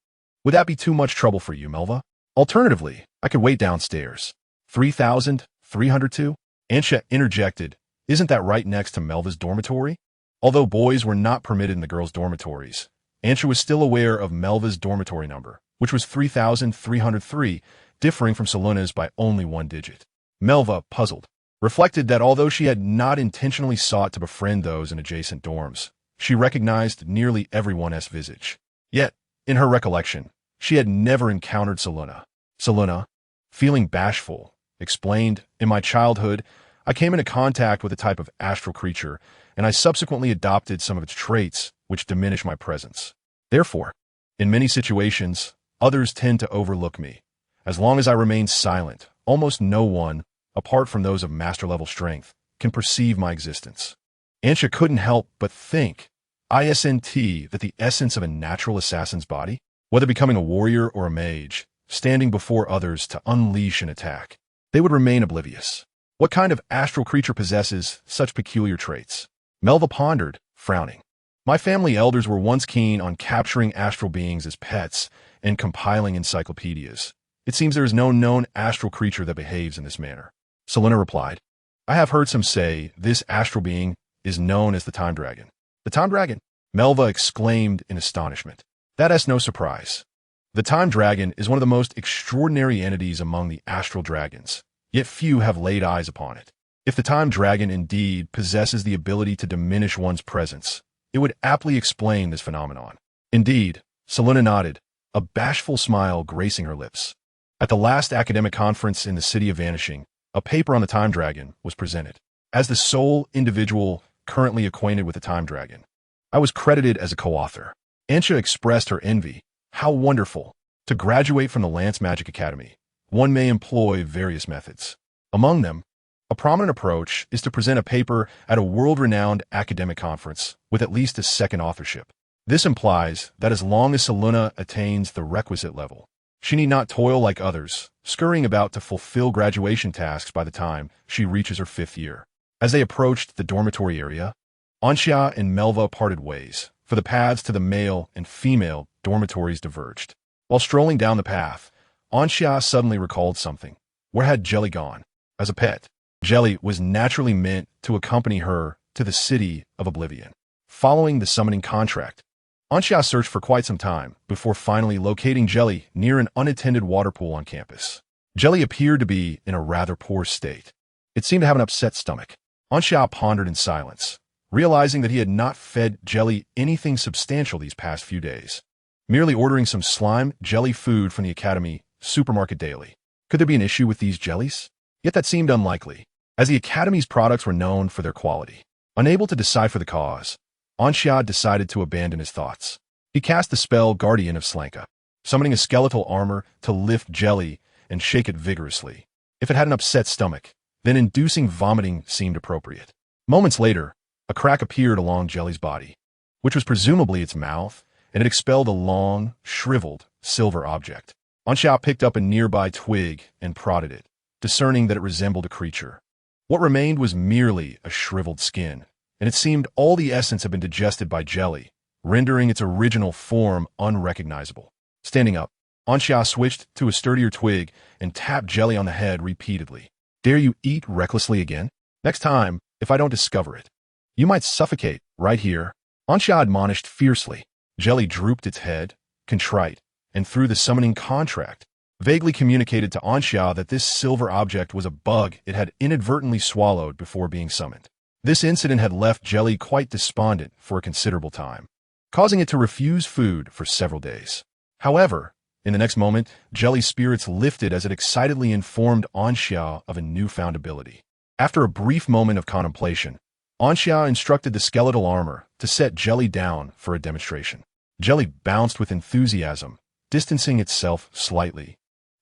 S1: Would that be too much trouble for you, Melva? Alternatively, I could wait downstairs." 3302? Ansha interjected. "Isn't that right next to Melva's dormitory?" Although boys were not permitted in the girls' dormitories, Ansha was still aware of Melva's dormitory number, which was 3303, differing from Seluna's by only one digit. Melva, puzzled, reflected that although she had not intentionally sought to befriend those in adjacent dorms, she recognized nearly everyone's visage. Yet, in her recollection, she had never encountered Seluna. Seluna, feeling bashful, explained, "In my childhood, I came into contact with a type of astral creature, and I subsequently adopted some of its traits, which diminish my presence. Therefore, in many situations, others tend to overlook me. As long as I remain silent, almost no one, apart from those of master-level strength, can perceive my existence." Ansha couldn't help but think, that the essence of a natural assassin's body, whether becoming a warrior or a mage, standing before others to unleash an attack, they would remain oblivious. What kind of astral creature possesses such peculiar traits? Melva pondered, frowning. "My family elders were once keen on capturing astral beings as pets and compiling encyclopedias. It seems there is no known astral creature that behaves in this manner." Seluna replied, "I have heard some say this astral being is known as the Time Dragon." "The Time Dragon?" Melva exclaimed in astonishment. "That's no surprise. The Time Dragon is one of the most extraordinary entities among the astral dragons, yet few have laid eyes upon it. If the Time Dragon indeed possesses the ability to diminish one's presence, it would aptly explain this phenomenon." "Indeed," Seluna nodded, a bashful smile gracing her lips. At the last academic conference in the City of Vanishing, a paper on the Time Dragon was presented. As the sole individual currently acquainted with the Time Dragon, I was credited as a co-author. Ansha expressed her envy. "How wonderful! To graduate from the Lance Magic Academy, one may employ various methods. Among them, a prominent approach is to present a paper at a world-renowned academic conference with at least a second authorship. This implies that as long as Seluna attains the requisite level, she need not toil like others, scurrying about to fulfill graduation tasks by the time she reaches her 5th year." As they approached the dormitory area, Ansha and Melva parted ways, for the paths to the male and female dormitories diverged. While strolling down the path, Ansha suddenly recalled something. Where had Jelly gone? As a pet, Jelly was naturally meant to accompany her to the City of Oblivion. Following the summoning contract, Ansha searched for quite some time before finally locating Jelly near an unattended water pool on campus. Jelly appeared to be in a rather poor state. It seemed to have an upset stomach. Ansha pondered in silence, realizing that he had not fed Jelly anything substantial these past few days, merely ordering some slime jelly food from the Academy supermarket daily. Could there be an issue with these jellies? Yet that seemed unlikely, as the Academy's products were known for their quality. Unable to decipher the cause, Ansha decided to abandon his thoughts. He cast the spell Guardian of Slanka, summoning a skeletal armor to lift Jelly and shake it vigorously. If it had an upset stomach, then inducing vomiting seemed appropriate. Moments later, a crack appeared along Jelly's body, which was presumably its mouth, and it expelled a long, shriveled, silver object. Ansha picked up a nearby twig and prodded it, discerning that it resembled a creature. What remained was merely a shriveled skin, and it seemed all the essence had been digested by Jelly, rendering its original form unrecognizable. Standing up, Ansha switched to a sturdier twig and tapped Jelly on the head repeatedly. "Dare you eat recklessly again? Next time, if I don't discover it, you might suffocate right here." Ansha admonished fiercely. Jelly drooped its head, contrite, and through the summoning contract, vaguely communicated to Ansha that this silver object was a bug it had inadvertently swallowed before being summoned. This incident had left Jelly quite despondent for a considerable time, causing it to refuse food for several days. However, in the next moment, Jelly's spirits lifted as it excitedly informed Ansha of a newfound ability. After a brief moment of contemplation, Ansha instructed the skeletal armor to set Jelly down for a demonstration. Jelly bounced with enthusiasm, distancing itself slightly,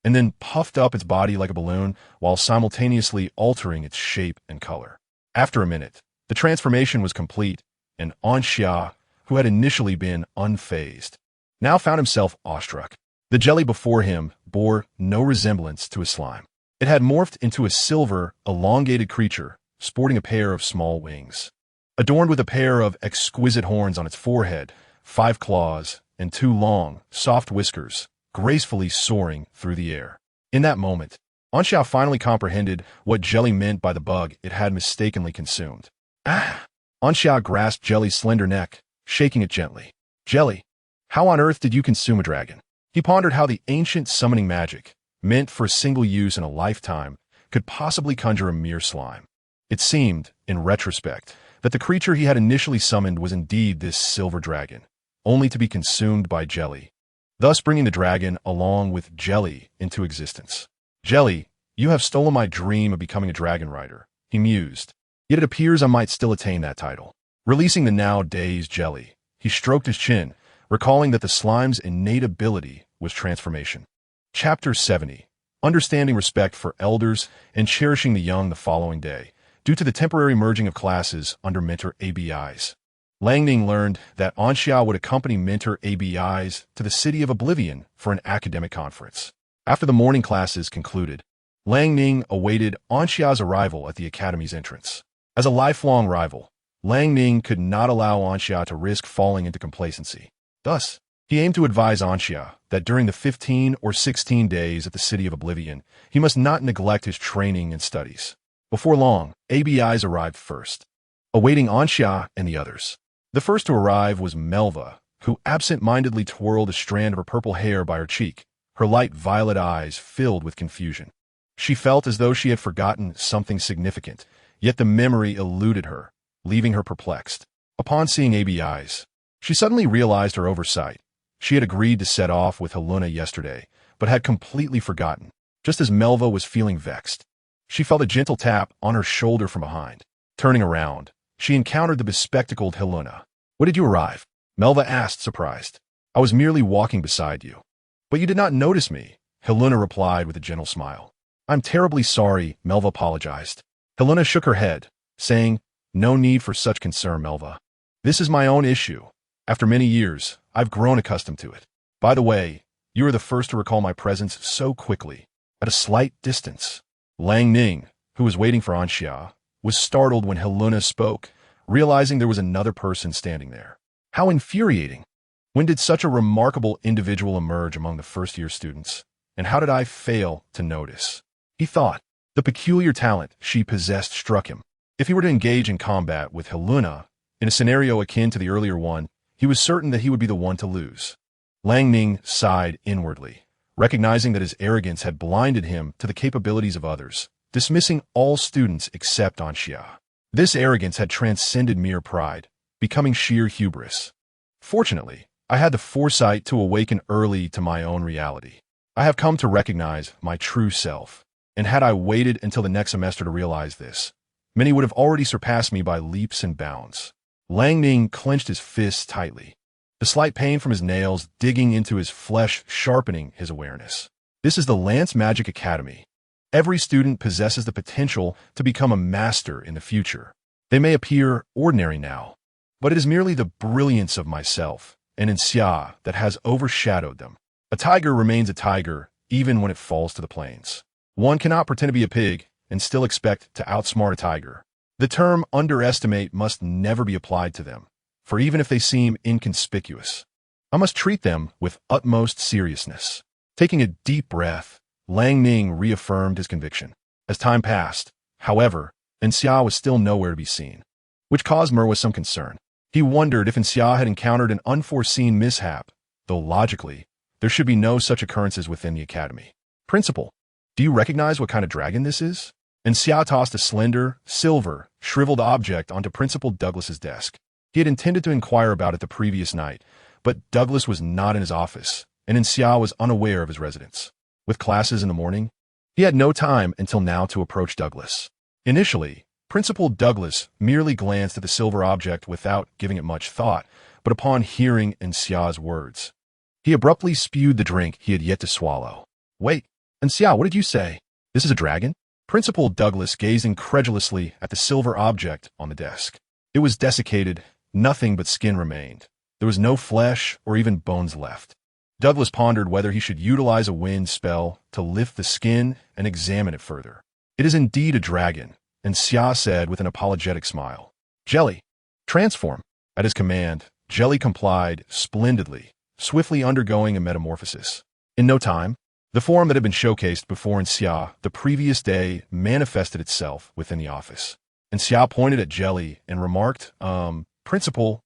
S1: and then puffed up its body like a balloon while simultaneously altering its shape and color. After a minute, the transformation was complete, and Anxia, who had initially been unfazed, now found himself awestruck. The jelly before him bore no resemblance to a slime. It had morphed into a silver, elongated creature, sporting a pair of small wings. Adorned with a pair of exquisite horns on its forehead, 5 claws, and 2 long, soft whiskers, gracefully soaring through the air. In that moment, Anxia finally comprehended what Jelly meant by the bug it had mistakenly consumed. Ah! Anxia grasped Jelly's slender neck, shaking it gently. Jelly, how on earth did you consume a dragon? He pondered how the ancient summoning magic, meant for a single use in a lifetime, could possibly conjure a mere slime. It seemed, in retrospect, that the creature he had initially summoned was indeed this silver dragon, only to be consumed by Jelly, thus bringing the dragon along with Jelly into existence. Jelly, you have stolen my dream of becoming a dragon rider, he mused. Yet it appears I might still attain that title. Releasing the now dazed Jelly, he stroked his chin, recalling that the slime's innate ability was transformation. Chapter 70. Understanding respect for elders and cherishing the young the following day, due to the temporary merging of classes under Mentor ABIs. Langning learned that Anxia would accompany Mentor ABIs to the City of Oblivion for an academic conference. After the morning classes concluded, Langning awaited Anxia's arrival at the academy's entrance. As a lifelong rival, Langning could not allow Anxia to risk falling into complacency. Thus, he aimed to advise Anxia that during the 15 or 16 days at the City of Oblivion, he must not neglect his training and studies. Before long, ABIs arrived first, awaiting Anxia and the others. The first to arrive was Melva, who absent-mindedly twirled a strand of her purple hair by her cheek, her light violet eyes filled with confusion. She felt as though she had forgotten something significant, yet the memory eluded her, leaving her perplexed. Upon seeing ABIs, she suddenly realized her oversight. She had agreed to set off with Heluna yesterday, but had completely forgotten. Just as Melva was feeling vexed, she felt a gentle tap on her shoulder from behind. Turning around, she encountered the bespectacled Heluna. When did you arrive? Melva asked, surprised. I was merely walking beside you. But you did not notice me, Heluna replied with a gentle smile. I'm terribly sorry, Melva apologized. Heluna shook her head, saying, No need for such concern, Melva. This is my own issue. After many years, I've grown accustomed to it. By the way, you are the first to recall my presence so quickly, at a slight distance. Langning, who was waiting for Anxia, was startled when Heluna spoke, realizing there was another person standing there. How infuriating! When did such a remarkable individual emerge among the first-year students, and how did I fail to notice? He thought. The peculiar talent she possessed struck him. If he were to engage in combat with Heluna, in a scenario akin to the earlier one, he was certain that he would be the one to lose. Langning sighed inwardly, recognizing that his arrogance had blinded him to the capabilities of others, dismissing all students except Anxia. This arrogance had transcended mere pride, becoming sheer hubris. Fortunately, I had the foresight to awaken early to my own reality. I have come to recognize my true self, and had I waited until the next semester to realize this, many would have already surpassed me by leaps and bounds. Langning clenched his fists tightly, the slight pain from his nails digging into his flesh sharpening his awareness. This is the Lance Magic Academy. Every student possesses the potential to become a master in the future. They may appear ordinary now, but it is merely the brilliance of myself and Anxia that has overshadowed them. A tiger remains a tiger even when it falls to the plains. One cannot pretend to be a pig and still expect to outsmart a tiger. The term underestimate must never be applied to them, for even if they seem inconspicuous, I must treat them with utmost seriousness. Taking a deep breath, Langning reaffirmed his conviction. As time passed, however, Anxia was still nowhere to be seen, which caused Merwa some concern. He wondered if Anxia had encountered an unforeseen mishap, though logically, there should be no such occurrences within the academy. Principal, do you recognize what kind of dragon this is? Anxia tossed a slender, silver, shriveled object onto Principal Douglas's desk. He had intended to inquire about it the previous night, but Douglas was not in his office, and Anxia was unaware of his residence. With classes in the morning, he had no time until now to approach Douglas. Initially, Principal Douglas merely glanced at the silver object without giving it much thought, but upon hearing Anxia's words, He abruptly spewed the drink he had yet to swallow. Wait, and Xia, what did you say? This is a dragon? Principal Douglas gazed incredulously at the silver object on the desk. It was desiccated, nothing but skin remained. There was no flesh or even bones left. Douglas pondered whether he should utilize a wind spell to lift the skin and examine it further. It is indeed a dragon, and Xia said with an apologetic smile. Jelly, transform. At his command, Jelly complied splendidly, swiftly undergoing a metamorphosis. In no time, the form that had been showcased before in Xia the previous day manifested itself within the office. And Xia pointed at Jelly and remarked, Principal,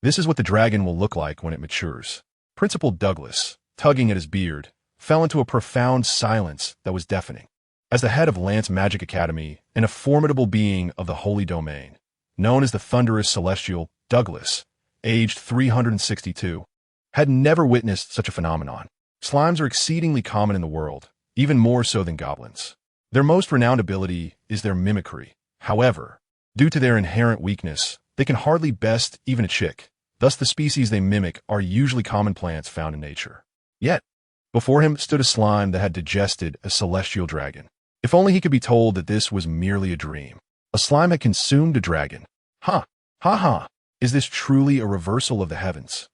S1: this is what the dragon will look like when it matures. Principal Douglas, tugging at his beard, fell into a profound silence that was deafening. As the head of Lance Magic Academy and a formidable being of the Holy Domain, known as the Thunderous Celestial, Douglas, aged 362, had never witnessed such a phenomenon. Slimes are exceedingly common in the world, even more so than goblins. Their most renowned ability is their mimicry. However, due to their inherent weakness, they can hardly best even a chick. Thus, the species they mimic are usually common plants found in nature. Yet, before him stood a slime that had digested a celestial dragon. If only he could be told that this was merely a dream. A slime had consumed a dragon. Ha! Ha ha! Is this truly a reversal of the heavens?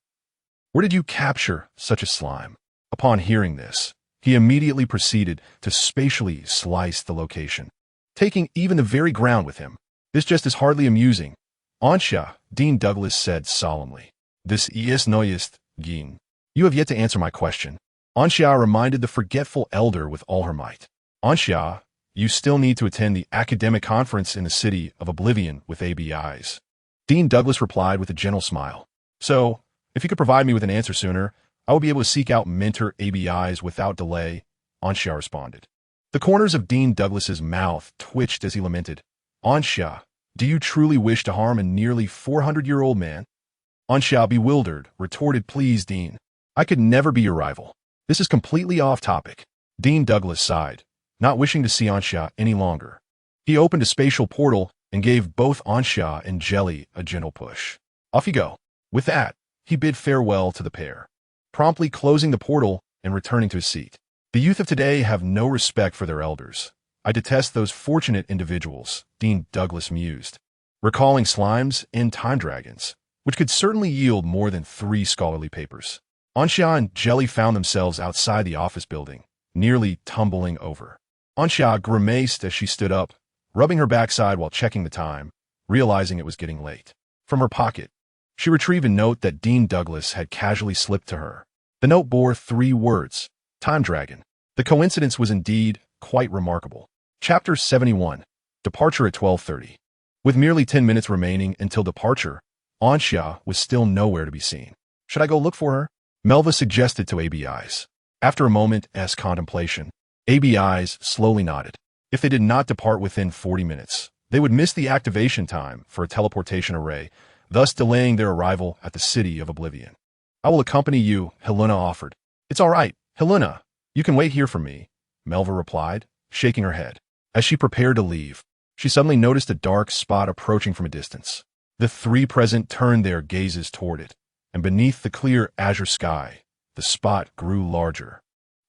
S1: Where did you capture such a slime? Upon hearing this, he immediately proceeded to spatially slice the location, taking even the very ground with him. This just is hardly amusing. Ansha, Dean Douglas said solemnly. This is neuest, Gin. You have yet to answer my question. Ansha reminded the forgetful elder with all her might. Ansha, you still need to attend the academic conference in the city of Oblivion with ABIs. Dean Douglas replied with a gentle smile. So, if you could provide me with an answer sooner, I will be able to seek out mentor ABIs without delay, Ansha responded. The corners of Dean Douglas's mouth twitched as he lamented. Ansha, do you truly wish to harm a nearly 400-year-old man? Ansha, bewildered, retorted, Please, Dean. I could never be your rival. This is completely off topic. Dean Douglas sighed, not wishing to see Ansha any longer. He opened a spatial portal and gave both Ansha and Jelly a gentle push. Off you go. With that, he bid farewell to the pair, promptly closing the portal and returning to his seat. The youth of today have no respect for their elders. I detest those fortunate individuals, Dean Douglas mused, recalling slimes and time dragons, which could certainly yield more than 3 scholarly papers. Ansha and Jelly found themselves outside the office building, nearly tumbling over. Ansha grimaced as she stood up, rubbing her backside while checking the time, realizing it was getting late. From her pocket, she retrieved a note that Dean Douglas had casually slipped to her. The note bore 3 words, Time Dragon. The coincidence was indeed quite remarkable. Chapter 71, Departure at 12:30. With merely 10 minutes remaining until departure, Ansha was still nowhere to be seen. Should I go look for her? Melva suggested to ABIs. After a moment's contemplation, ABIs slowly nodded. If they did not depart within 40 minutes, they would miss the activation time for a teleportation array, thus delaying their arrival at the city of Oblivion. I will accompany you, Helena offered. It's all right, Helena. You can wait here for me, Melva replied, shaking her head. As she prepared to leave, she suddenly noticed a dark spot approaching from a distance. The 3 present turned their gazes toward it, and beneath the clear azure sky, the spot grew larger,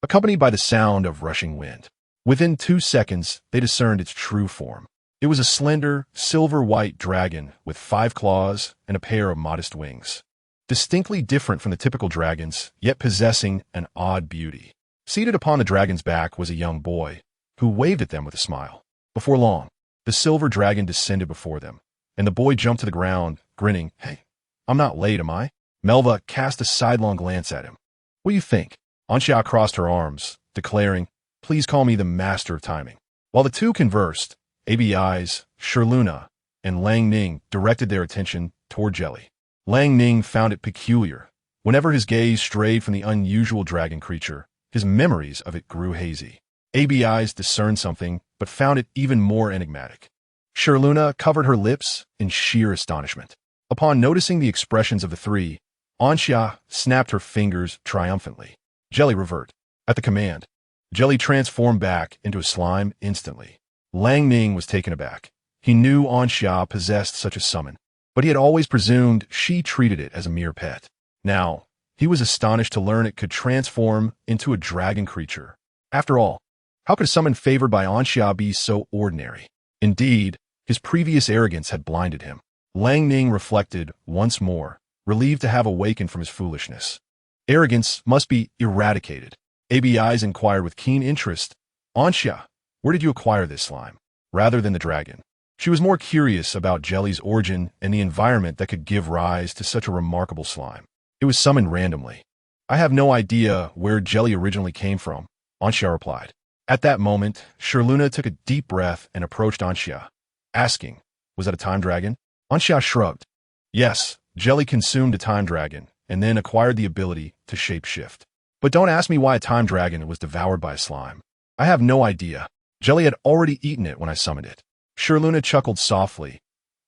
S1: accompanied by the sound of rushing wind. Within 2 seconds, they discerned its true form. It was a slender, silver-white dragon with 5 claws and a pair of modest wings. Distinctly different from the typical dragons, yet possessing an odd beauty. Seated upon the dragon's back was a young boy, who waved at them with a smile. Before long, the silver dragon descended before them, and the boy jumped to the ground, grinning. Hey, I'm not late, am I? Melva cast a sidelong glance at him. What do you think? Ansha crossed her arms, declaring, Please call me the master of timing. While the two conversed, ABIs, Sherluna, and Lang Ning directed their attention toward Jelly. Lang Ning found it peculiar. Whenever his gaze strayed from the unusual dragon creature, his memories of it grew hazy. ABIs discerned something, but found it even more enigmatic. Sherluna covered her lips in sheer astonishment. Upon noticing the expressions of the 3, Ansha snapped her fingers triumphantly. Jelly revert. At the command, Jelly transformed back into a slime instantly. Lang Ning was taken aback. He knew Ansha possessed such a summon, but he had always presumed she treated it as a mere pet. Now, He was astonished to learn it could transform into a dragon creature. After all, how could a summon favored by Anxia be so ordinary? Indeed, his previous arrogance had blinded him. Lang Ning reflected once more, relieved to have awakened from his foolishness. Arrogance must be eradicated. ABI's inquired with keen interest, Anxia, where did you acquire this slime? Rather than the dragon. She was more curious about Jelly's origin and the environment that could give rise to such a remarkable slime. It was summoned randomly. I have no idea where Jelly originally came from, Anxia replied. At that moment, Sherluna took a deep breath and approached Anxia, asking, was that a time dragon? Anxia shrugged. Yes, Jelly consumed a time dragon and then acquired the ability to shapeshift. But don't ask me why a time dragon was devoured by a slime. I have no idea. Jelly had already eaten it when I summoned it. Sherluna chuckled softly.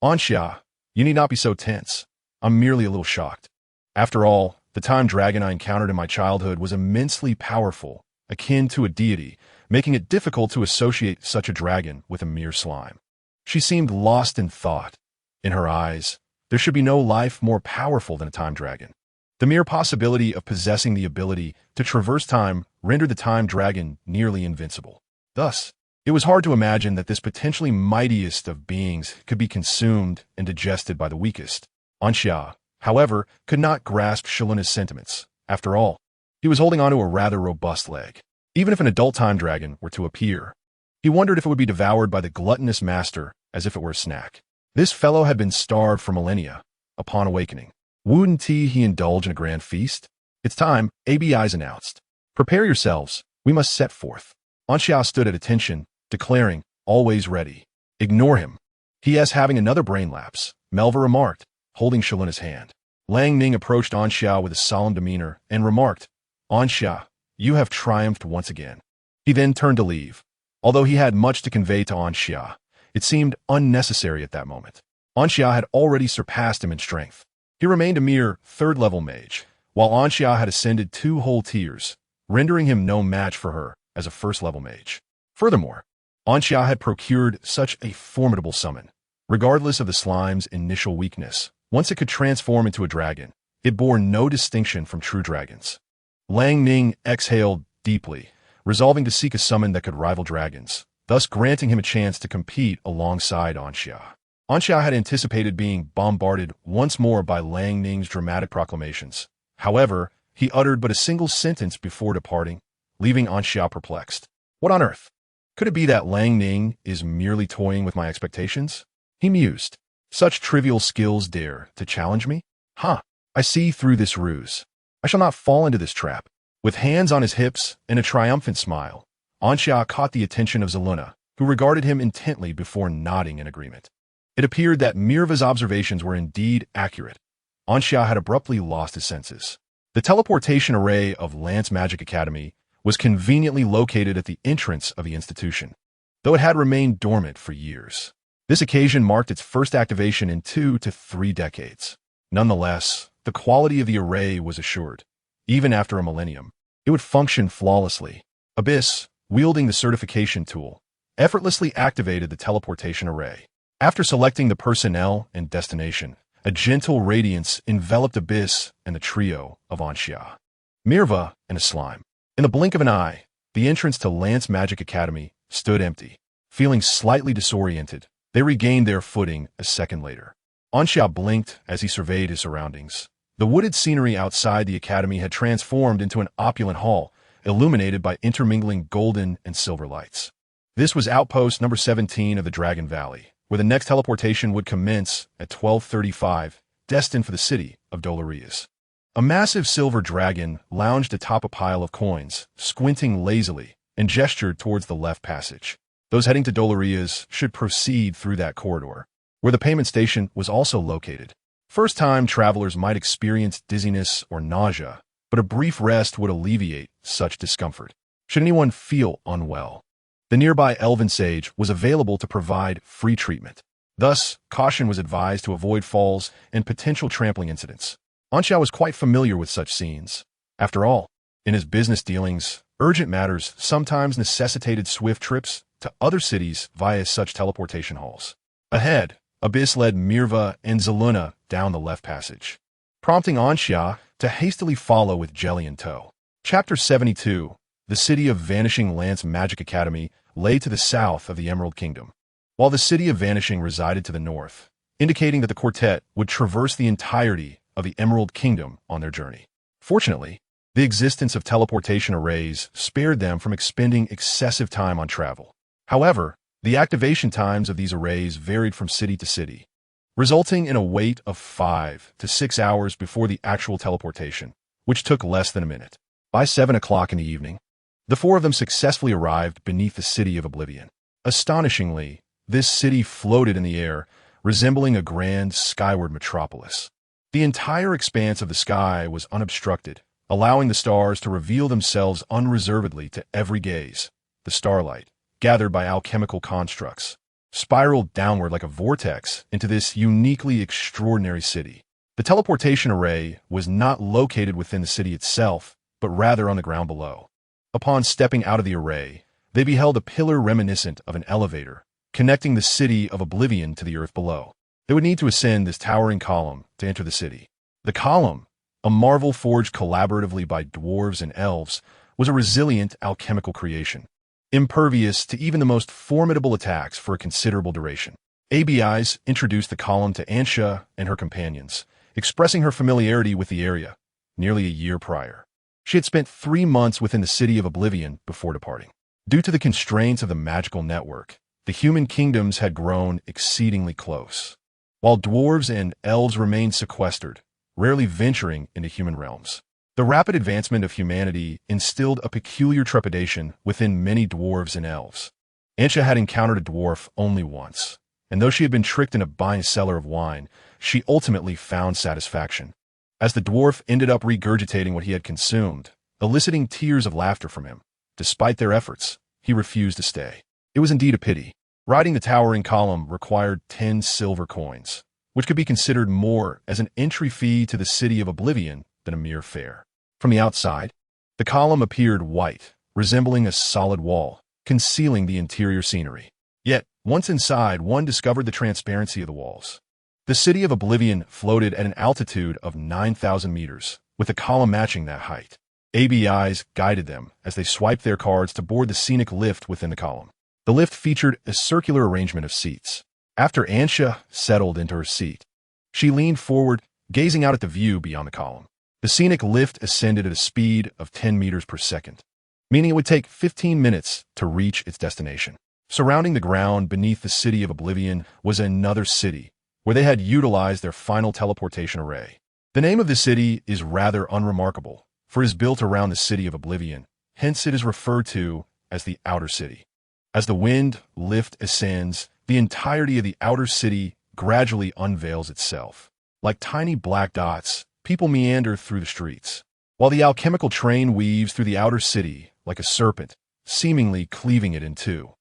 S1: Anxia, you need not be so tense. I'm merely a little shocked. After all, the time dragon I encountered in my childhood was immensely powerful, akin to a deity, making it difficult to associate such a dragon with a mere slime. She seemed lost in thought. In her eyes, there should be no life more powerful than a time dragon. The mere possibility of possessing the ability to traverse time rendered the time dragon nearly invincible. Thus, it was hard to imagine that this potentially mightiest of beings could be consumed and digested by the weakest. Anxia, however, could not grasp Sherluna's sentiments. After all, he was holding onto a rather robust leg. Even if an adult time dragon were to appear, he wondered if it would be devoured by the gluttonous master as if it were a snack. This fellow had been starved for millennia. Upon awakening, wouldn't he indulge in a grand feast? It's time, ABI's announced. Prepare yourselves, we must set forth. Anxia stood at attention, declaring, always ready. Ignore him. He is having another brain lapse, Melva remarked, holding Sherluna's hand. Lang Ning approached Anxia with a solemn demeanor and remarked, Anxia, you have triumphed once again. He then turned to leave. Although he had much to convey to Anxia, it seemed unnecessary at that moment. Anxia had already surpassed him in strength. He remained a mere third-level mage, while Anxia had ascended 2 whole tiers, rendering him no match for her as a first-level mage. Furthermore, Anxia had procured such a formidable summon. Regardless of the slime's initial weakness, once it could transform into a dragon, it bore no distinction from true dragons. Lang Ning exhaled deeply, resolving to seek a summon that could rival dragons, thus granting him a chance to compete alongside Anxia. Anxia had anticipated being bombarded once more by Lang Ning's dramatic proclamations. However, he uttered but a single sentence before departing, leaving Anxia perplexed. What on earth? Could it be that Lang Ning is merely toying with my expectations? He mused. Such trivial skills dare to challenge me? I see through this ruse. I shall not fall into this trap. With hands on his hips and a triumphant smile, Anxia caught the attention of Zeluna, who regarded him intently before nodding in agreement. It appeared that Mirva's observations were indeed accurate. Anxia had abruptly lost his senses. The teleportation array of Lance Magic Academy was conveniently located at the entrance of the institution, though it had remained dormant for years. This occasion marked its first activation in 2 to 3 decades. Nonetheless, the quality of the array was assured. Even after a millennium, it would function flawlessly. Abyss, wielding the certification tool, effortlessly activated the teleportation array. After selecting the personnel and destination, a gentle radiance enveloped Abyss and the trio of Anxia, Mirva, and a slime. In the blink of an eye, the entrance to Lance Magic Academy stood empty. Feeling slightly disoriented, they regained their footing a second later. Anxia blinked as he surveyed his surroundings. The wooded scenery outside the academy had transformed into an opulent hall, illuminated by intermingling golden and silver lights. This was outpost number 17 of the Dragon Valley, where the next teleportation would commence at 12:35, destined for the city of Dolorias. A massive silver dragon lounged atop a pile of coins, squinting lazily, and gestured towards the left passage. Those heading to Dolorias should proceed through that corridor, where the payment station was also located. First-time travelers might experience dizziness or nausea, but a brief rest would alleviate such discomfort, should anyone feel unwell. The nearby elven sage was available to provide free treatment. Thus, caution was advised to avoid falls and potential trampling incidents. Anxia was quite familiar with such scenes. After all, in his business dealings, urgent matters sometimes necessitated swift trips to other cities via such teleportation halls. Ahead, Abyss led Mirva and Zeluna down the left passage. Prompting Anxia to hastily follow with Jelly in tow. Chapter 72. The City of Vanishing Lance Magic Academy lay to the south of the Emerald Kingdom, while the City of Vanishing resided to the north, indicating that the quartet would traverse the entirety of the Emerald Kingdom on their journey. Fortunately, the existence of teleportation arrays spared them from expending excessive time on travel. However, the activation times of these arrays varied from city to city, resulting in a wait of 5 to 6 hours before the actual teleportation, which took less than a minute. By 7 o'clock in the evening, the four of them successfully arrived beneath the City of Oblivion. Astonishingly, this city floated in the air, resembling a grand skyward metropolis. The entire expanse of the sky was unobstructed, allowing the stars to reveal themselves unreservedly to every gaze. The starlight, gathered by alchemical constructs, spiraled downward like a vortex into this uniquely extraordinary city. The teleportation array was not located within the city itself, but rather on the ground below. Upon stepping out of the array, they beheld a pillar reminiscent of an elevator, connecting the City of Oblivion to the earth below. They would need to ascend this towering column to enter the city. The column, a marvel forged collaboratively by dwarves and elves, was a resilient alchemical creation, impervious to even the most formidable attacks for a considerable duration. ABIs introduced the column to Ansha and her companions, expressing her familiarity with the area nearly a year prior. She had spent 3 months within the City of Oblivion before departing. Due to the constraints of the magical network, the human kingdoms had grown exceedingly close, while dwarves and elves remained sequestered, rarely venturing into human realms. The rapid advancement of humanity instilled a peculiar trepidation within many dwarves and elves. Ansha had encountered a dwarf only once, and though she had been tricked into buying a cellar of wine, she ultimately found satisfaction. As the dwarf ended up regurgitating what he had consumed, eliciting tears of laughter from him. Despite their efforts, he refused to stay. It was indeed a pity. Riding the towering column required 10 silver coins, which could be considered more as an entry fee to the City of Oblivion than a mere fare. From the outside, the column appeared white, resembling a solid wall, concealing the interior scenery. Yet, once inside, one discovered the transparency of the walls. The City of Oblivion floated at an altitude of 9,000 meters, with the column matching that height. ABIs guided them as they swiped their cards to board the scenic lift within the column. The lift featured a circular arrangement of seats. After Ansha settled into her seat, she leaned forward, gazing out at the view beyond the column. The scenic lift ascended at a speed of 10 meters per second, meaning it would take 15 minutes to reach its destination. Surrounding the ground beneath the City of Oblivion was another city, where they had utilized their final teleportation array. The name of the city is rather unremarkable, for it is built around the City of Oblivion, hence it is referred to as the Outer City. As the wind lift ascends, the entirety of the Outer City gradually unveils itself. Like tiny black dots, people meander through the streets, while the alchemical train weaves through the Outer City like a serpent, seemingly cleaving it in two.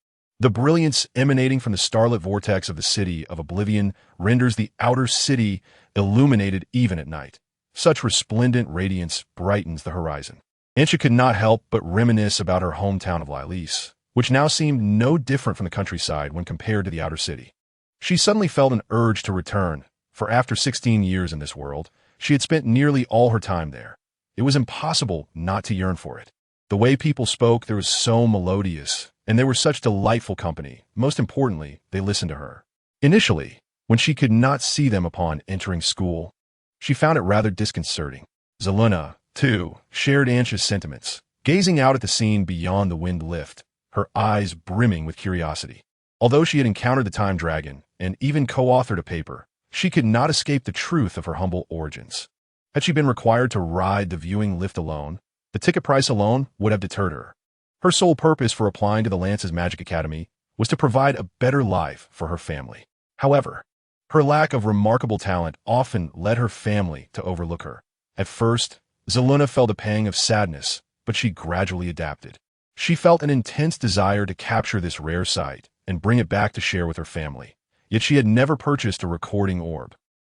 S1: The brilliance emanating from the starlit vortex of the City of Oblivion renders the Outer City illuminated even at night. Such resplendent radiance brightens the horizon. Ansha could not help but reminisce about her hometown of Lilise, which now seemed no different from the countryside when compared to the Outer City. She suddenly felt an urge to return, for after 16 years in this world, she had spent nearly all her time there. It was impossible not to yearn for it. The way people spoke there was so melodious, and they were such delightful company. Most importantly, they listened to her. Initially, when she could not see them upon entering school, she found it rather disconcerting. Zeluna, too, shared Ansha's sentiments, gazing out at the scene beyond the wind lift, her eyes brimming with curiosity. Although she had encountered the Time Dragon and even co-authored a paper, she could not escape the truth of her humble origins. Had she been required to ride the viewing lift alone, the ticket price alone would have deterred her. Her sole purpose for applying to the Lance's Magic Academy was to provide a better life for her family. However, her lack of remarkable talent often led her family to overlook her. At first, Zeluna felt a pang of sadness, but she gradually adapted. She felt an intense desire to capture this rare sight and bring it back to share with her family, yet she had never purchased a recording orb,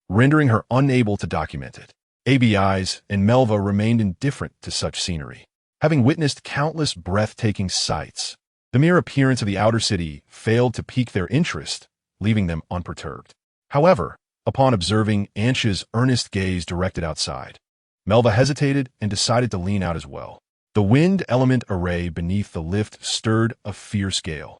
S1: rendering her unable to document it. ABIs and Melva remained indifferent to such scenery. Having witnessed countless breathtaking sights, the mere appearance of the Outer City failed to pique their interest, leaving them unperturbed. However, upon observing Ansha's earnest gaze directed outside, Melva hesitated and decided to lean out as well. The wind element array beneath the lift stirred a fierce gale.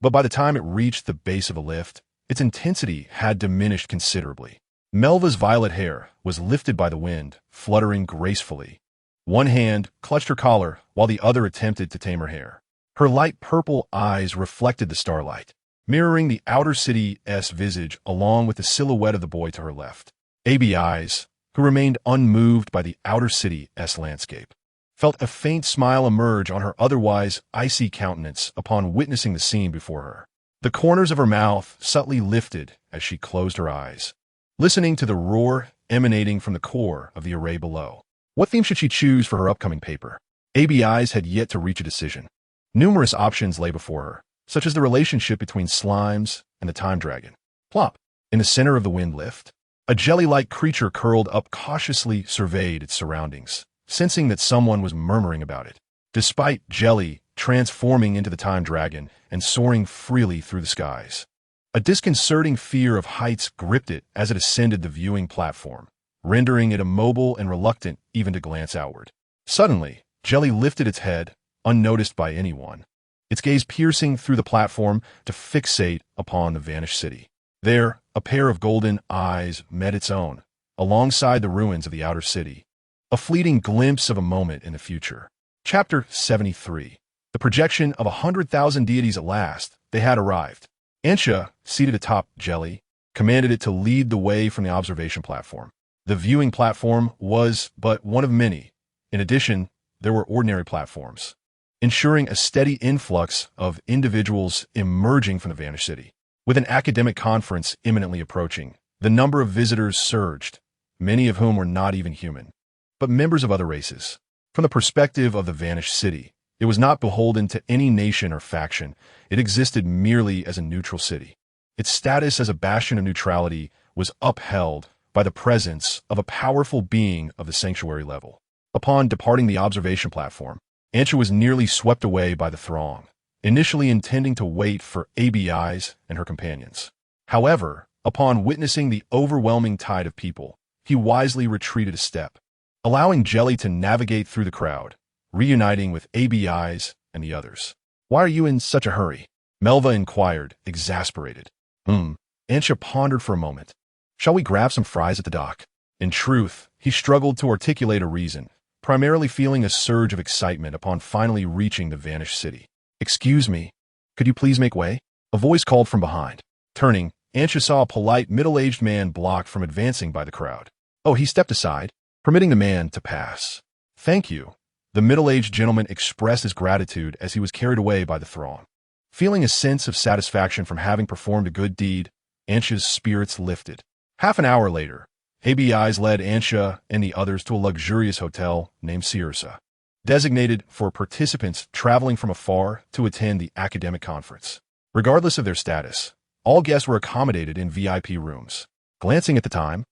S1: But by the time it reached the base of the lift, its intensity had diminished considerably. Melva's violet hair was lifted by the wind, fluttering gracefully. One hand clutched her collar while the other attempted to tame her hair. Her light purple eyes reflected the starlight, mirroring the outer city's visage along with the silhouette of the boy to her left. Abby's eyes, who remained unmoved by the outer city's landscape, felt a faint smile emerge on her otherwise icy countenance upon witnessing the scene before her. The corners of her mouth subtly lifted as she closed her eyes, listening to the roar emanating from the core of the array below. What theme should she choose for her upcoming paper? Abby's had yet to reach a decision. Numerous options lay before her, such as the relationship between slimes and the time dragon. Plop! In the center of the wind lift, a jelly-like creature curled up cautiously surveyed its surroundings, sensing that someone was murmuring about it. Despite jelly transforming into the time dragon and soaring freely through the skies, a disconcerting fear of heights gripped it as it ascended the viewing platform, rendering it immobile and reluctant even to glance outward. Suddenly, Jelly lifted its head, unnoticed by anyone, its gaze piercing through the platform to fixate upon the vanished city. There, a pair of golden eyes met its own, alongside the ruins of the outer city, a fleeting glimpse of a moment in the future. Chapter 73. The projection of 100,000 deities at last. They had arrived. Ansha, seated atop Jelly, commanded it to lead the way from the observation platform. The viewing platform was but one of many. In addition, there were ordinary platforms, ensuring a steady influx of individuals emerging from the vanished city. With an academic conference imminently approaching, the number of visitors surged, many of whom were not even human, but members of other races. From the perspective of the vanished city, it was not beholden to any nation or faction. It existed merely as a neutral city. Its status as a bastion of neutrality was upheld by the presence of a powerful being of the sanctuary level. Upon departing the observation platform, Ansha was nearly swept away by the throng, initially intending to wait for Abby's and her companions. However, upon witnessing the overwhelming tide of people, he wisely retreated a step, allowing Jelly to navigate through the crowd, reuniting with Abby's and the others. "Why are you in such a hurry?" Melva inquired, exasperated. Ansha pondered for a moment. "Shall we grab some fries at the dock?" In truth, he struggled to articulate a reason, primarily feeling a surge of excitement upon finally reaching the vanished city. "Excuse me, could you please make way?" A voice called from behind. Turning, Ansha saw a polite, middle-aged man blocked from advancing by the crowd. Oh, he stepped aside, permitting the man to pass. "Thank you." The middle-aged gentleman expressed his gratitude as he was carried away by the throng. Feeling a sense of satisfaction from having performed a good deed, Ansha's spirits lifted. Half an hour later, Abby's led Ansha and the others to a luxurious hotel named Sirsa, designated for participants traveling from afar to attend the academic conference. Regardless of their status, all guests were accommodated in VIP rooms. Glancing at the time,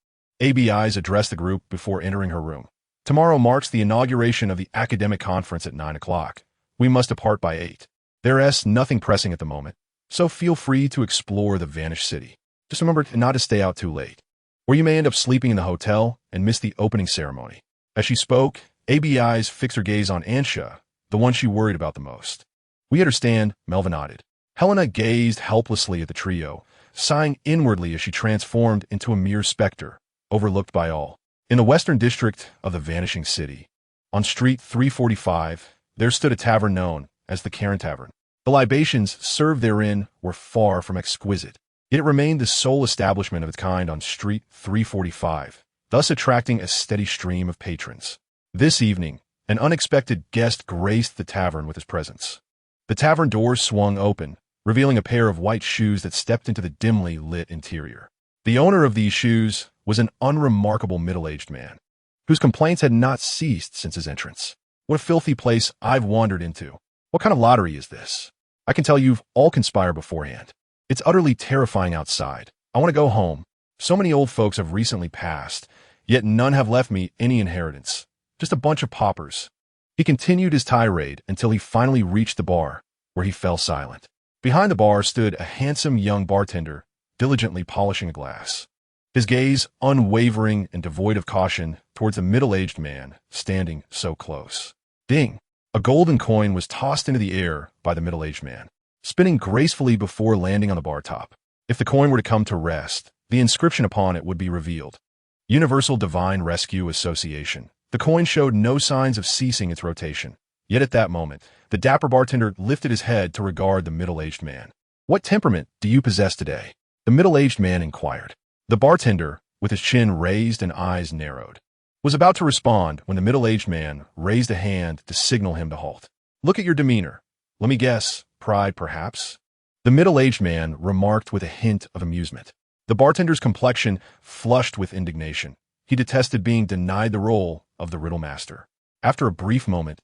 S1: Abby's addressed the group before entering her room. "Tomorrow marks the inauguration of the academic conference at 9 o'clock. We must depart by 8. There's nothing pressing at the moment, so feel free to explore the vanished city. Just remember not to stay out too late, or you may end up sleeping in the hotel and miss the opening ceremony." As she spoke, Abby's fixed her gaze on Ansha, the one she worried about the most. "We understand," Melva nodded. Helena gazed helplessly at the trio, sighing inwardly as she transformed into a mere specter, overlooked by all. In the western district of the vanishing city, on Street 345, there stood a tavern known as the Karen Tavern. The libations served therein were far from exquisite. It remained the sole establishment of its kind on Street 345, thus attracting a steady stream of patrons. This evening, an unexpected guest graced the tavern with his presence. The tavern doors swung open, revealing a pair of white shoes that stepped into the dimly lit interior. The owner of these shoes was an unremarkable middle-aged man, whose complaints had not ceased since his entrance. "What a filthy place I've wandered into. What kind of lottery is this? I can tell you've all conspired beforehand. It's utterly terrifying outside. I want to go home. So many old folks have recently passed, yet none have left me any inheritance. Just a bunch of paupers." He continued his tirade until he finally reached the bar, where he fell silent. Behind the bar stood a handsome young bartender, diligently polishing a glass. his gaze unwavering and devoid of caution towards a middle-aged man standing so close. Ding! A golden coin was tossed into the air by the middle-aged man, spinning gracefully before landing on the bar top. If the coin were to come to rest, the inscription upon it would be revealed. Universal Divine Rescue Association. The coin showed no signs of ceasing its rotation. Yet at that moment, the dapper bartender lifted his head to regard the middle-aged man. "What temperament do you possess today?" the middle-aged man inquired. The bartender, with his chin raised and eyes narrowed, was about to respond when the middle-aged man raised a hand to signal him to halt. "Look at your demeanor. Let me guess, pride perhaps?" the middle-aged man remarked with a hint of amusement. The bartender's complexion flushed with indignation. He detested being denied the role of the riddle master. After a brief moment,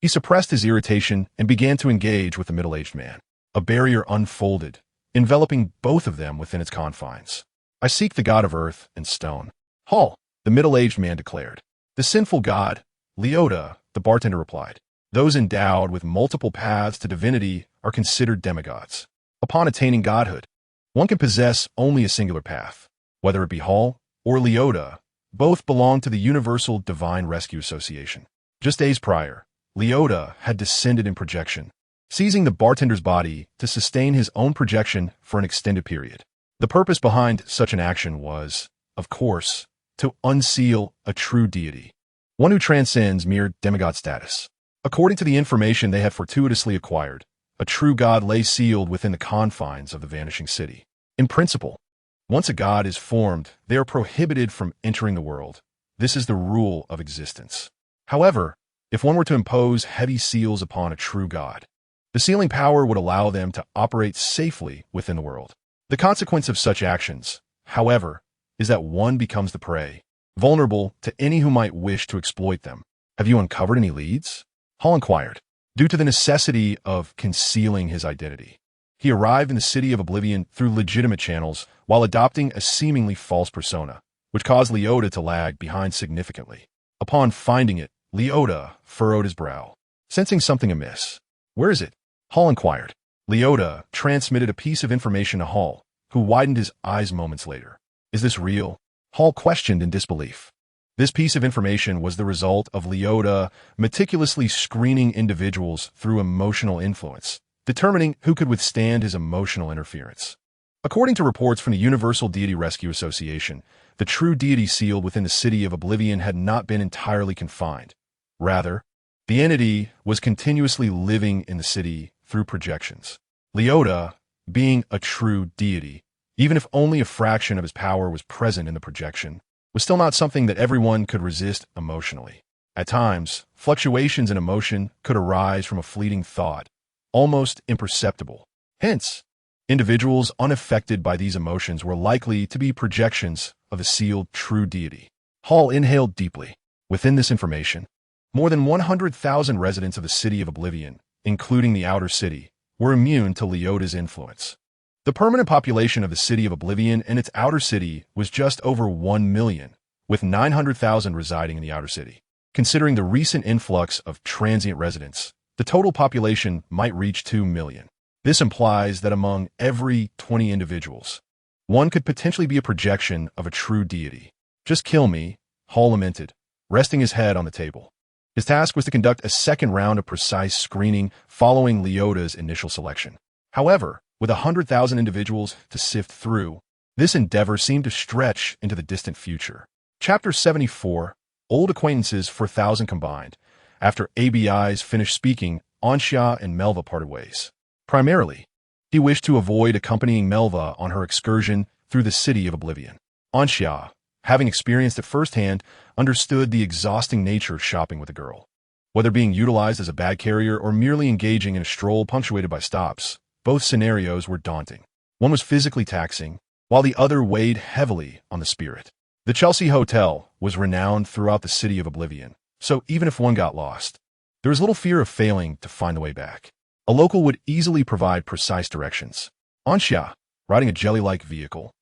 S1: he suppressed his irritation and began to engage with the middle-aged man. A barrier unfolded, enveloping both of them within its confines. "I seek the god of earth and stone." "Hall," the middle-aged man declared. "The sinful god, Leota," the bartender replied. "Those endowed with multiple paths to divinity are considered demigods. Upon attaining godhood, one can possess only a singular path. Whether it be Hall or Leota, both belong to the Universal Divine Rescue Association." Just days prior, Leota had descended in projection, seizing the bartender's body to sustain his own projection for an extended period. The purpose behind such an action was, of course, to unseal a true deity, one who transcends mere demigod status. According to the information they had fortuitously acquired, a true god lay sealed within the confines of the vanishing city. In principle, once a god is formed, they are prohibited from entering the world. This is the rule of existence. However, if one were to impose heavy seals upon a true god, the sealing power would allow them to operate safely within the world. The consequence of such actions, however, is that one becomes the prey, vulnerable to any who might wish to exploit them. "Have you uncovered any leads?" Hall inquired. Due to the necessity of concealing his identity, he arrived in the city of Oblivion through legitimate channels while adopting a seemingly false persona, which caused Leota to lag behind significantly. Upon finding it, Leota furrowed his brow, sensing something amiss. "Where is it?" Hall inquired. Leota transmitted a piece of information to Hall, who widened his eyes moments later. "Is this real?" Hall questioned in disbelief. This piece of information was the result of Leota meticulously screening individuals through emotional influence, determining who could withstand his emotional interference. According to reports from the Universal Deity Rescue Association, the true deity sealed within the city of Oblivion had not been entirely confined. Rather, the entity was continuously living in the city through projections. Leota, being a true deity, even if only a fraction of his power was present in the projection, was still not something that everyone could resist emotionally. At times, fluctuations in emotion could arise from a fleeting thought, almost imperceptible. Hence, individuals unaffected by these emotions were likely to be projections of a sealed true deity. Hall inhaled deeply. Within this information, more than 100,000 residents of the city of Oblivion, including the outer city, were immune to Leota's influence. The permanent population of the city of Oblivion and its outer city was just over 1 million, with 900,000 residing in the outer city. Considering the recent influx of transient residents, the total population might reach 2 million. This implies that among every 20 individuals, one could potentially be a projection of a true deity. "Just kill me," Hall lamented, resting his head on the table. His task was to conduct a second round of precise screening following Leota's initial selection. However, with 100,000 individuals to sift through, this endeavor seemed to stretch into the distant future. Chapter 74, Old Acquaintances 4,000 combined. After ABI's finished speaking, Anxia and Melva parted ways. Primarily, he wished to avoid accompanying Melva on her excursion through the city of Oblivion. Anxia, having experienced it firsthand, understood the exhausting nature of shopping with a girl. Whether being utilized as a bag carrier or merely engaging in a stroll punctuated by stops, both scenarios were daunting. One was physically taxing, while the other weighed heavily on the spirit. The Chelsea Hotel was renowned throughout the city of Oblivion, so even if one got lost, there was little fear of failing to find the way back. A local would easily provide precise directions. Anxia, riding a jelly-like vehicle,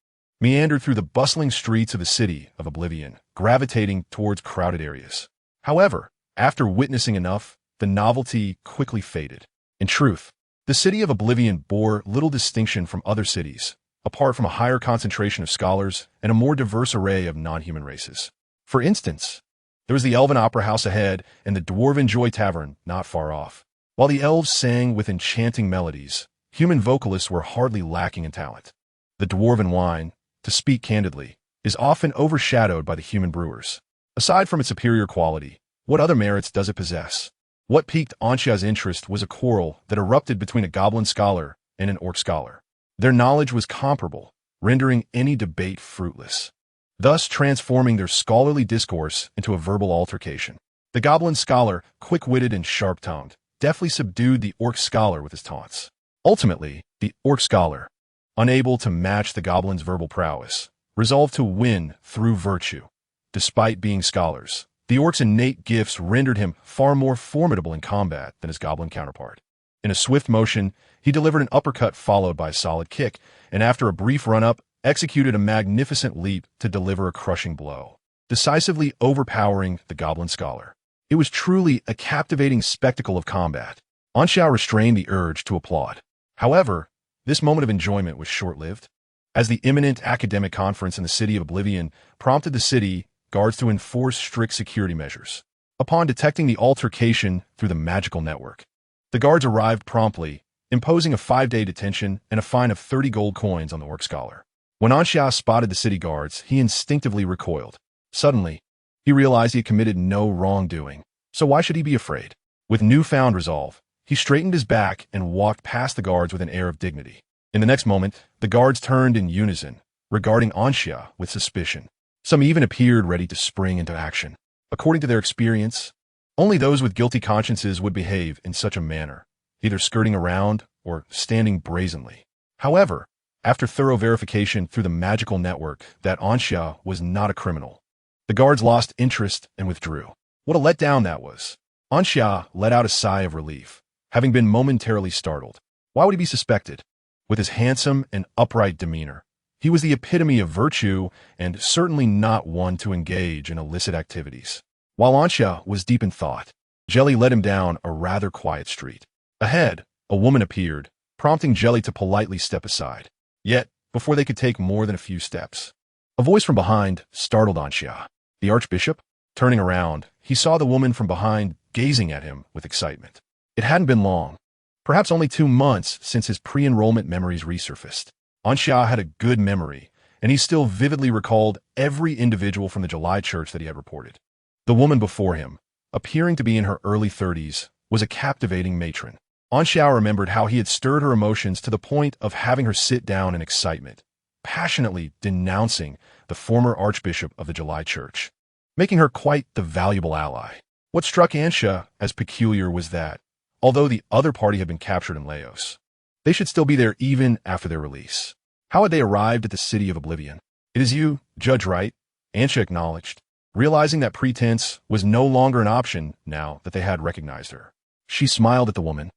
S1: meandered through the bustling streets of the city of Oblivion, gravitating towards crowded areas. However, after witnessing enough, the novelty quickly faded. In truth, the city of Oblivion bore little distinction from other cities, apart from a higher concentration of scholars and a more diverse array of non-human races. For instance, there was the Elven Opera House ahead and the Dwarven Joy Tavern not far off. While the elves sang with enchanting melodies, human vocalists were hardly lacking in talent. The Dwarven wine, to speak candidly, is often overshadowed by the human brewers. Aside from its superior quality, what other merits does it possess? What piqued Ansha's interest was a quarrel that erupted between a goblin scholar and an orc scholar. Their knowledge was comparable, rendering any debate fruitless, thus transforming their scholarly discourse into a verbal altercation. The goblin scholar, quick-witted and sharp-tongued, deftly subdued the orc scholar with his taunts. Ultimately, the orc scholar, unable to match the goblin's verbal prowess, resolved to win through virtue. Despite being scholars, the orc's innate gifts rendered him far more formidable in combat than his goblin counterpart. In a swift motion, he delivered an uppercut followed by a solid kick, and after a brief run-up, executed a magnificent leap to deliver a crushing blow, decisively overpowering the goblin scholar. It was truly a captivating spectacle of combat. Ansha restrained the urge to applaud. However, this moment of enjoyment was short-lived. As the imminent academic conference in the city of Oblivion prompted the city guards to enforce strict security measures. Upon detecting the altercation through the magical network, the guards arrived promptly, imposing a 5-day detention and a fine of 30 gold coins on the orc scholar. When Ansha spotted the city guards, he instinctively recoiled. Suddenly, he realized he had committed no wrongdoing, so why should he be afraid? With newfound resolve, he straightened his back and walked past the guards with an air of dignity. In the next moment, the guards turned in unison, regarding Ansha with suspicion. Some even appeared ready to spring into action. According to their experience, only those with guilty consciences would behave in such a manner, either skirting around or standing brazenly. However, after thorough verification through the magical network that Ansha was not a criminal, the guards lost interest and withdrew. What a letdown that was. Ansha let out a sigh of relief, having been momentarily startled. Why would he be suspected? With his handsome and upright demeanor, he was the epitome of virtue and certainly not one to engage in illicit activities. While Ansha was deep in thought, Jelly led him down a rather quiet street. Ahead, a woman appeared, prompting Jelly to politely step aside. Yet, before they could take more than a few steps, a voice from behind startled Ansha. The Archbishop? Turning around, he saw the woman from behind gazing at him with excitement. It hadn't been long, perhaps only 2 months since his pre-enrollment memories resurfaced. Ansha had a good memory, and he still vividly recalled every individual from the July church that he had reported. The woman before him, appearing to be in her early 30s, was a captivating matron. Ansha remembered how he had stirred her emotions to the point of having her sit down in excitement, passionately denouncing the former archbishop of the July church, making her quite the valuable ally. What struck Ansha as peculiar was that, although the other party had been captured in Laos, they should still be there even after their release. How had they arrived at the city of Oblivion? It is you, Judge Wright, Ansha acknowledged, realizing that pretense was no longer an option now that they had recognized her. She smiled at the woman,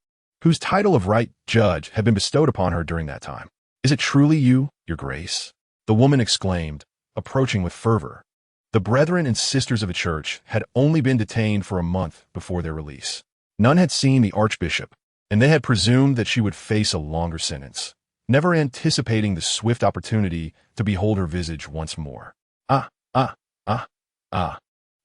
S1: whose title of Right Judge had been bestowed upon her during that time. Is it truly you, Your Grace? The woman exclaimed, approaching with fervor. The brethren and sisters of the church had only been detained for a month before their release. None had seen the archbishop, and they had presumed that she would face a longer sentence, never anticipating the swift opportunity to behold her visage once more.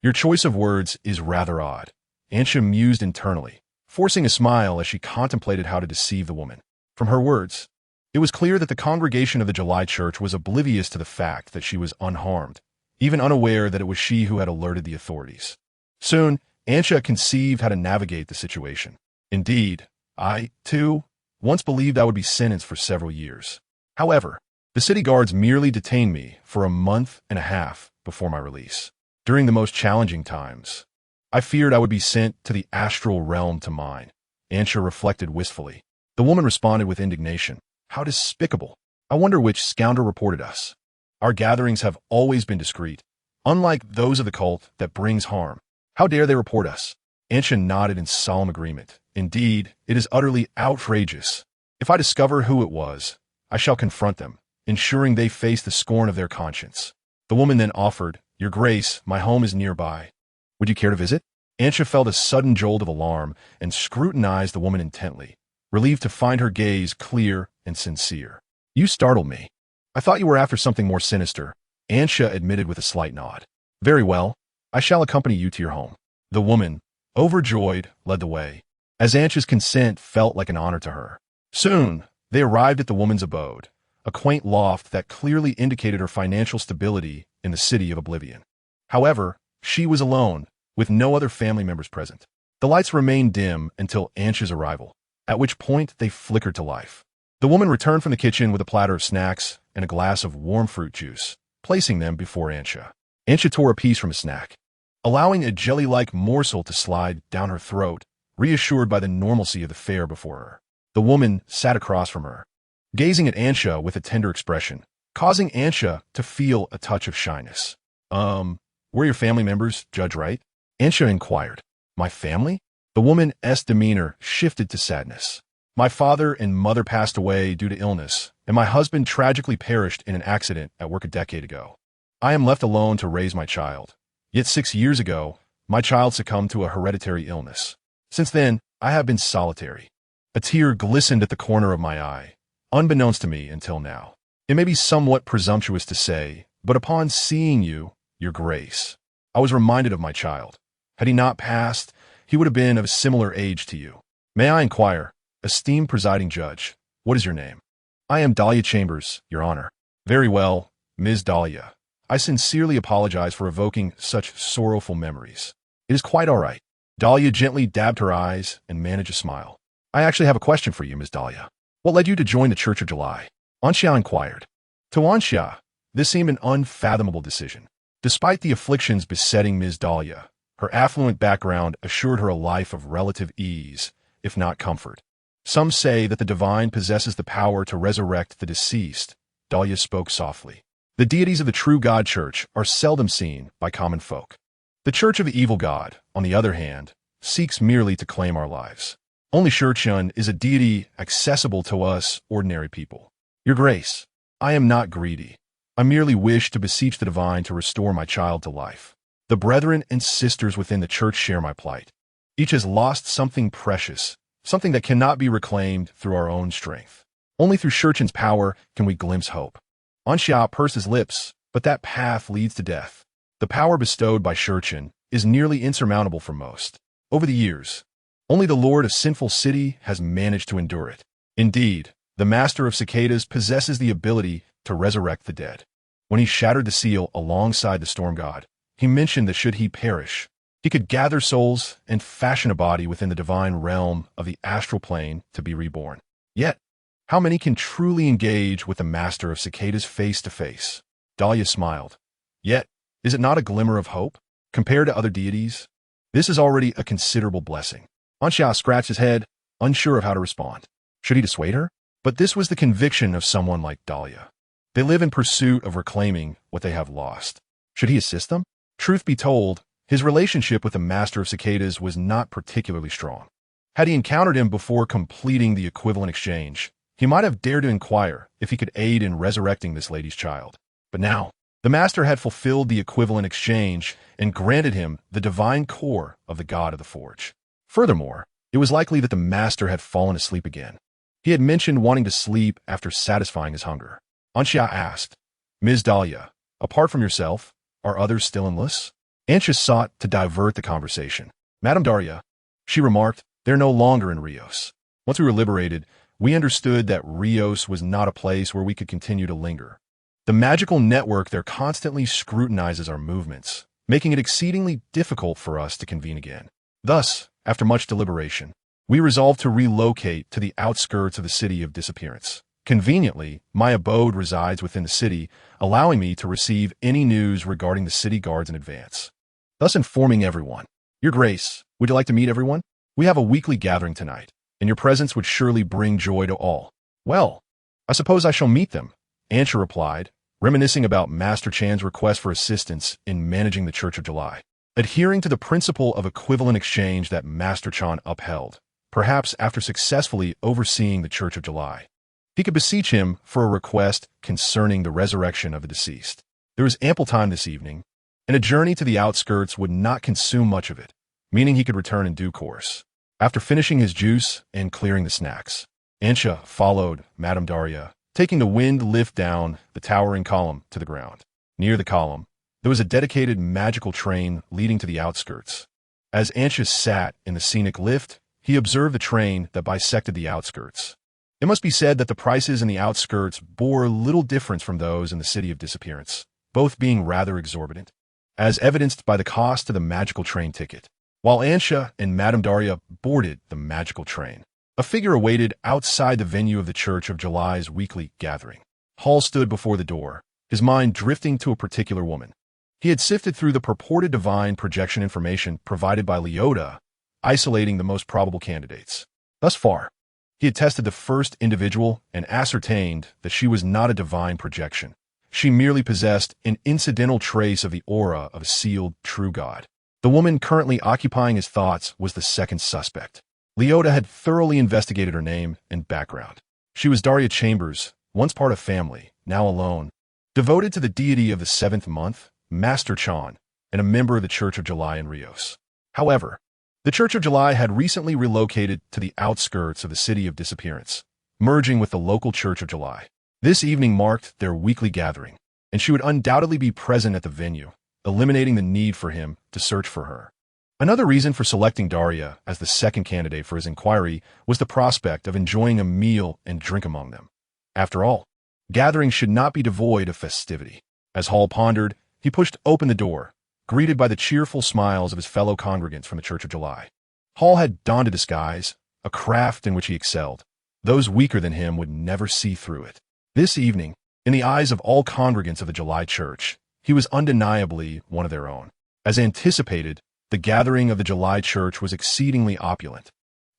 S1: Your choice of words is rather odd, Ansha mused internally, forcing a smile as she contemplated how to deceive the woman. From her words, it was clear that the congregation of the July church was oblivious to the fact that she was unharmed, even unaware that it was she who had alerted the authorities. Soon, Ansha conceived how to navigate the situation. Indeed, I, too, once believed I would be sentenced for several years. However, the city guards merely detained me for a month and a half before my release. During the most challenging times, I feared I would be sent to the astral realm to mine. Ansha reflected wistfully. The woman responded with indignation. How despicable. I wonder which scoundrel reported us. Our gatherings have always been discreet, unlike those of the cult that brings harm. How dare they report us? Ansha nodded in solemn agreement. Indeed, it is utterly outrageous. If I discover who it was, I shall confront them, ensuring they face the scorn of their conscience. The woman then offered, Your Grace, my home is nearby. Would you care to visit? Ansha felt a sudden jolt of alarm and scrutinized the woman intently, relieved to find her gaze clear and sincere. You startled me. I thought you were after something more sinister, Ansha admitted with a slight nod. Very well, I shall accompany you to your home. The woman, overjoyed, led the way, as Ansha's consent felt like an honor to her. Soon, they arrived at the woman's abode, a quaint loft that clearly indicated her financial stability in the city of oblivion. However, she was alone, with no other family members present. The lights remained dim until Ansha's arrival, at which point they flickered to life. The woman returned from the kitchen with a platter of snacks and a glass of warm fruit juice, placing them before Ansha. Ansha tore a piece from a snack, allowing a jelly-like morsel to slide down her throat, reassured by the normalcy of the fare before her. The woman sat across from her, gazing at Ansha with a tender expression, causing Ansha to feel a touch of shyness. Were your family members, Judge Wright? Ansha inquired. My family? The woman's demeanor shifted to sadness. My father and mother passed away due to illness, and my husband tragically perished in an accident at work a decade ago. I am left alone to raise my child. Yet 6 years ago, my child succumbed to a hereditary illness. Since then, I have been solitary. A tear glistened at the corner of my eye, unbeknownst to me until now. It may be somewhat presumptuous to say, but upon seeing you, Your Grace, I was reminded of my child. Had he not passed, he would have been of a similar age to you. May I inquire, esteemed presiding judge, what is your name? I am Dahlia Chambers, Your Honor. Very well, Ms. Dahlia. I sincerely apologize for evoking such sorrowful memories. It is quite all right. Dahlia gently dabbed her eyes and managed a smile. I actually have a question for you, Ms. Dahlia. What led you to join the Church of July? Anxia inquired. To Anxia, this seemed an unfathomable decision. Despite the afflictions besetting Ms. Dahlia, her affluent background assured her a life of relative ease, if not comfort. Some say that the divine possesses the power to resurrect the deceased. Dahlia spoke softly. The deities of the true God Church are seldom seen by common folk. The Church of the Evil God, on the other hand, seeks merely to claim our lives. Only Shurchun is a deity accessible to us ordinary people. Your Grace, I am not greedy. I merely wish to beseech the divine to restore my child to life. The brethren and sisters within the Church share my plight. Each has lost something precious, something that cannot be reclaimed through our own strength. Only through Shurchun's power can we glimpse hope. Anxia pursed his lips, but that path leads to death. The power bestowed by Shurchun is nearly insurmountable for most. Over the years, only the Lord of Sinful City has managed to endure it. Indeed, the Master of Cicadas possesses the ability to resurrect the dead. When he shattered the seal alongside the storm god, he mentioned that should he perish, he could gather souls and fashion a body within the divine realm of the astral plane to be reborn. Yet, how many can truly engage with the Master of Cicadas face to face? Dahlia smiled. Yet, is it not a glimmer of hope? Compared to other deities, this is already a considerable blessing. Anxia scratched his head, unsure of how to respond. Should he dissuade her? But this was the conviction of someone like Dahlia. They live in pursuit of reclaiming what they have lost. Should he assist them? Truth be told, his relationship with the Master of Cicadas was not particularly strong. Had he encountered him before completing the equivalent exchange, he might have dared to inquire if he could aid in resurrecting this lady's child. But now, the Master had fulfilled the equivalent exchange and granted him the divine core of the God of the Forge. Furthermore, it was likely that the Master had fallen asleep again. He had mentioned wanting to sleep after satisfying his hunger. Anxia asked, Ms. Dahlia, apart from yourself, are others still enlist? Anxia sought to divert the conversation. Madame Dahlia, she remarked, they're no longer in Rios. Once we were liberated, we understood that Rios was not a place where we could continue to linger. The magical network there constantly scrutinizes our movements, making it exceedingly difficult for us to convene again. Thus, after much deliberation, we resolved to relocate to the outskirts of the city of disappearance. Conveniently, my abode resides within the city, allowing me to receive any news regarding the city guards in advance, thus informing everyone. Your Grace, would you like to meet everyone? We have a weekly gathering tonight, and your presence would surely bring joy to all. Well, I suppose I shall meet them, Anxia replied, reminiscing about Master Chan's request for assistance in managing the Church of July. Adhering to the principle of equivalent exchange that Master Chan upheld, perhaps after successfully overseeing the Church of July, he could beseech him for a request concerning the resurrection of the deceased. There was ample time this evening, and a journey to the outskirts would not consume much of it, meaning he could return in due course. After finishing his juice and clearing the snacks, Anxia followed Madame Dahlia taking the wind lift down the towering column to the ground. Near the column, there was a dedicated magical train leading to the outskirts. As Anxious sat in the scenic lift, he observed the train that bisected the outskirts. It must be said that the prices in the outskirts bore little difference from those in the City of Disappearance, both being rather exorbitant, as evidenced by the cost of the magical train ticket. While Ansha and Madame Daria boarded the magical train, a figure awaited outside the venue of the Church of July's weekly gathering. Hall stood before the door, his mind drifting to a particular woman. He had sifted through the purported divine projection information provided by Leota, isolating the most probable candidates. Thus far, he had tested the first individual and ascertained that she was not a divine projection. She merely possessed an incidental trace of the aura of a sealed true god. The woman currently occupying his thoughts was the second suspect. Leota had thoroughly investigated her name and background. She was Daria Chambers, once part of family, now alone, devoted to the deity of the seventh month, Master Chan, and a member of the Church of July in Rios. However, the Church of July had recently relocated to the outskirts of the City of Disappearance, merging with the local Church of July. This evening marked their weekly gathering, and she would undoubtedly be present at the venue, eliminating the need for him to search for her. Another reason for selecting Daria as the second candidate for his inquiry was the prospect of enjoying a meal and drink among them. After all, gatherings should not be devoid of festivity. As Hall pondered, he pushed open the door, greeted by the cheerful smiles of his fellow congregants from the Church of July. Hall had donned a disguise, a craft in which he excelled. Those weaker than him would never see through it. This evening, in the eyes of all congregants of the July Church, he was undeniably one of their own. As anticipated, the gathering of the July Church was exceedingly opulent,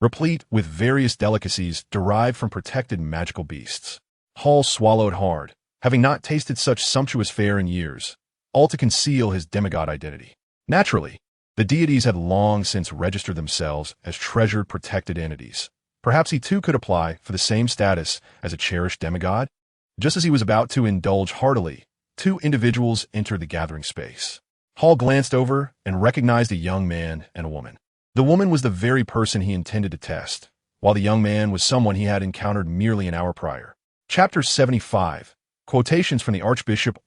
S1: replete with various delicacies derived from protected magical beasts. Hall swallowed hard, having not tasted such sumptuous fare in years, all to conceal his demigod identity. Naturally, the deities had long since registered themselves as treasured protected entities. Perhaps he too could apply for the same status as a cherished demigod? Just as he was about to indulge heartily, two individuals entered the gathering space. Hall glanced over and recognized a young man and a woman. The woman was the very person he intended to test, while the young man was someone he had encountered merely an hour prior. Chapter 75. Quotations from the Archbishop.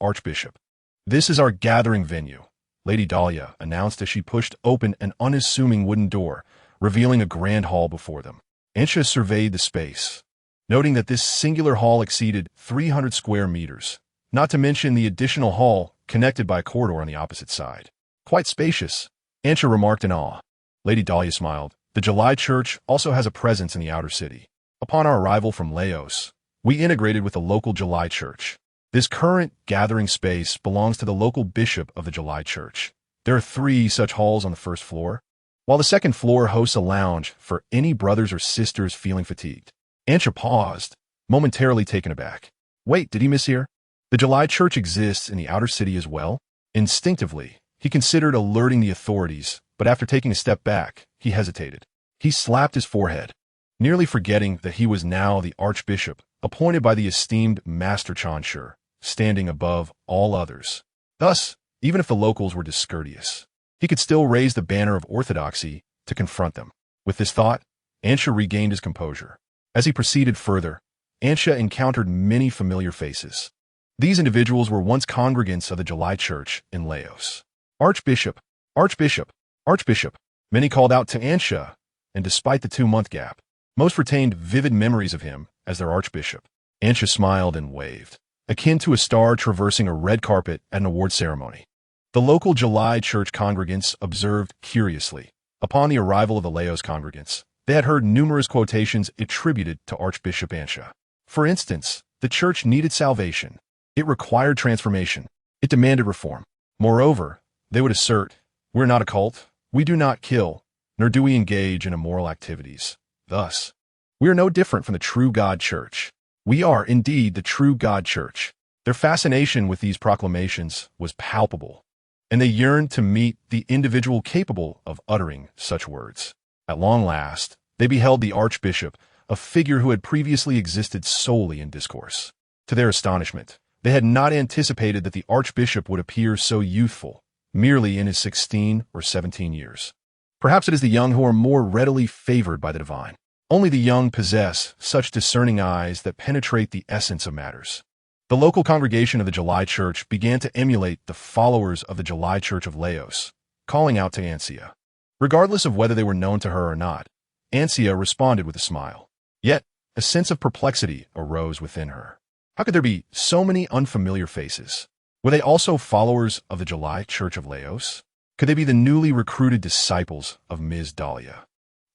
S1: "This is our gathering venue," Lady Dahlia announced as she pushed open an unassuming wooden door, revealing a grand hall before them. Ansha surveyed the space, noting that this singular hall exceeded 300 square meters, not to mention the additional hall connected by a corridor on the opposite side. "Quite spacious," Ansha remarked in awe. Lady Dahlia smiled. "The July Church also has a presence in the outer city. Upon our arrival from Laos, we integrated with the local July Church. This current gathering space belongs to the local bishop of the July Church. There are 3 such halls on the first floor, while the second floor hosts a lounge for any brothers or sisters feeling fatigued." Ansha paused, momentarily taken aback. Wait, did he mishear? The July Church exists in the outer city as well? Instinctively, he considered alerting the authorities, but after taking a step back, he hesitated. He slapped his forehead, nearly forgetting that he was now the archbishop, appointed by the esteemed Master Chansher, standing above all others. Thus, even if the locals were discourteous, he could still raise the banner of orthodoxy to confront them. With this thought, Ansha regained his composure. As he proceeded further, Ansha encountered many familiar faces. These individuals were once congregants of the July Church in Laos. "Archbishop, Archbishop, Archbishop," many called out to Ansha, and despite the 2-month gap, most retained vivid memories of him as their archbishop. Ansha smiled and waved, akin to a star traversing a red carpet at an award ceremony. The local July Church congregants observed curiously. Upon the arrival of the Laos congregants, they had heard numerous quotations attributed to Archbishop Ansha. For instance, the church needed salvation. It required transformation. It demanded reform. Moreover, they would assert, "We're not a cult. We do not kill, nor do we engage in immoral activities. Thus, we are no different from the true God Church. We are indeed the true God Church." Their fascination with these proclamations was palpable, and they yearned to meet the individual capable of uttering such words. At long last, they beheld the archbishop, a figure who had previously existed solely in discourse. To their astonishment, they had not anticipated that the archbishop would appear so youthful, merely in his 16 or 17 years. Perhaps it is the young who are more readily favored by the divine. Only the young possess such discerning eyes that penetrate the essence of matters. The local congregation of the July Church began to emulate the followers of the July Church of Laos, calling out to Ansia. Regardless of whether they were known to her or not, Ansia responded with a smile. Yet, a sense of perplexity arose within her. How could there be so many unfamiliar faces? Were they also followers of the July Church of Laos? Could they be the newly recruited disciples of Ms. Dahlia,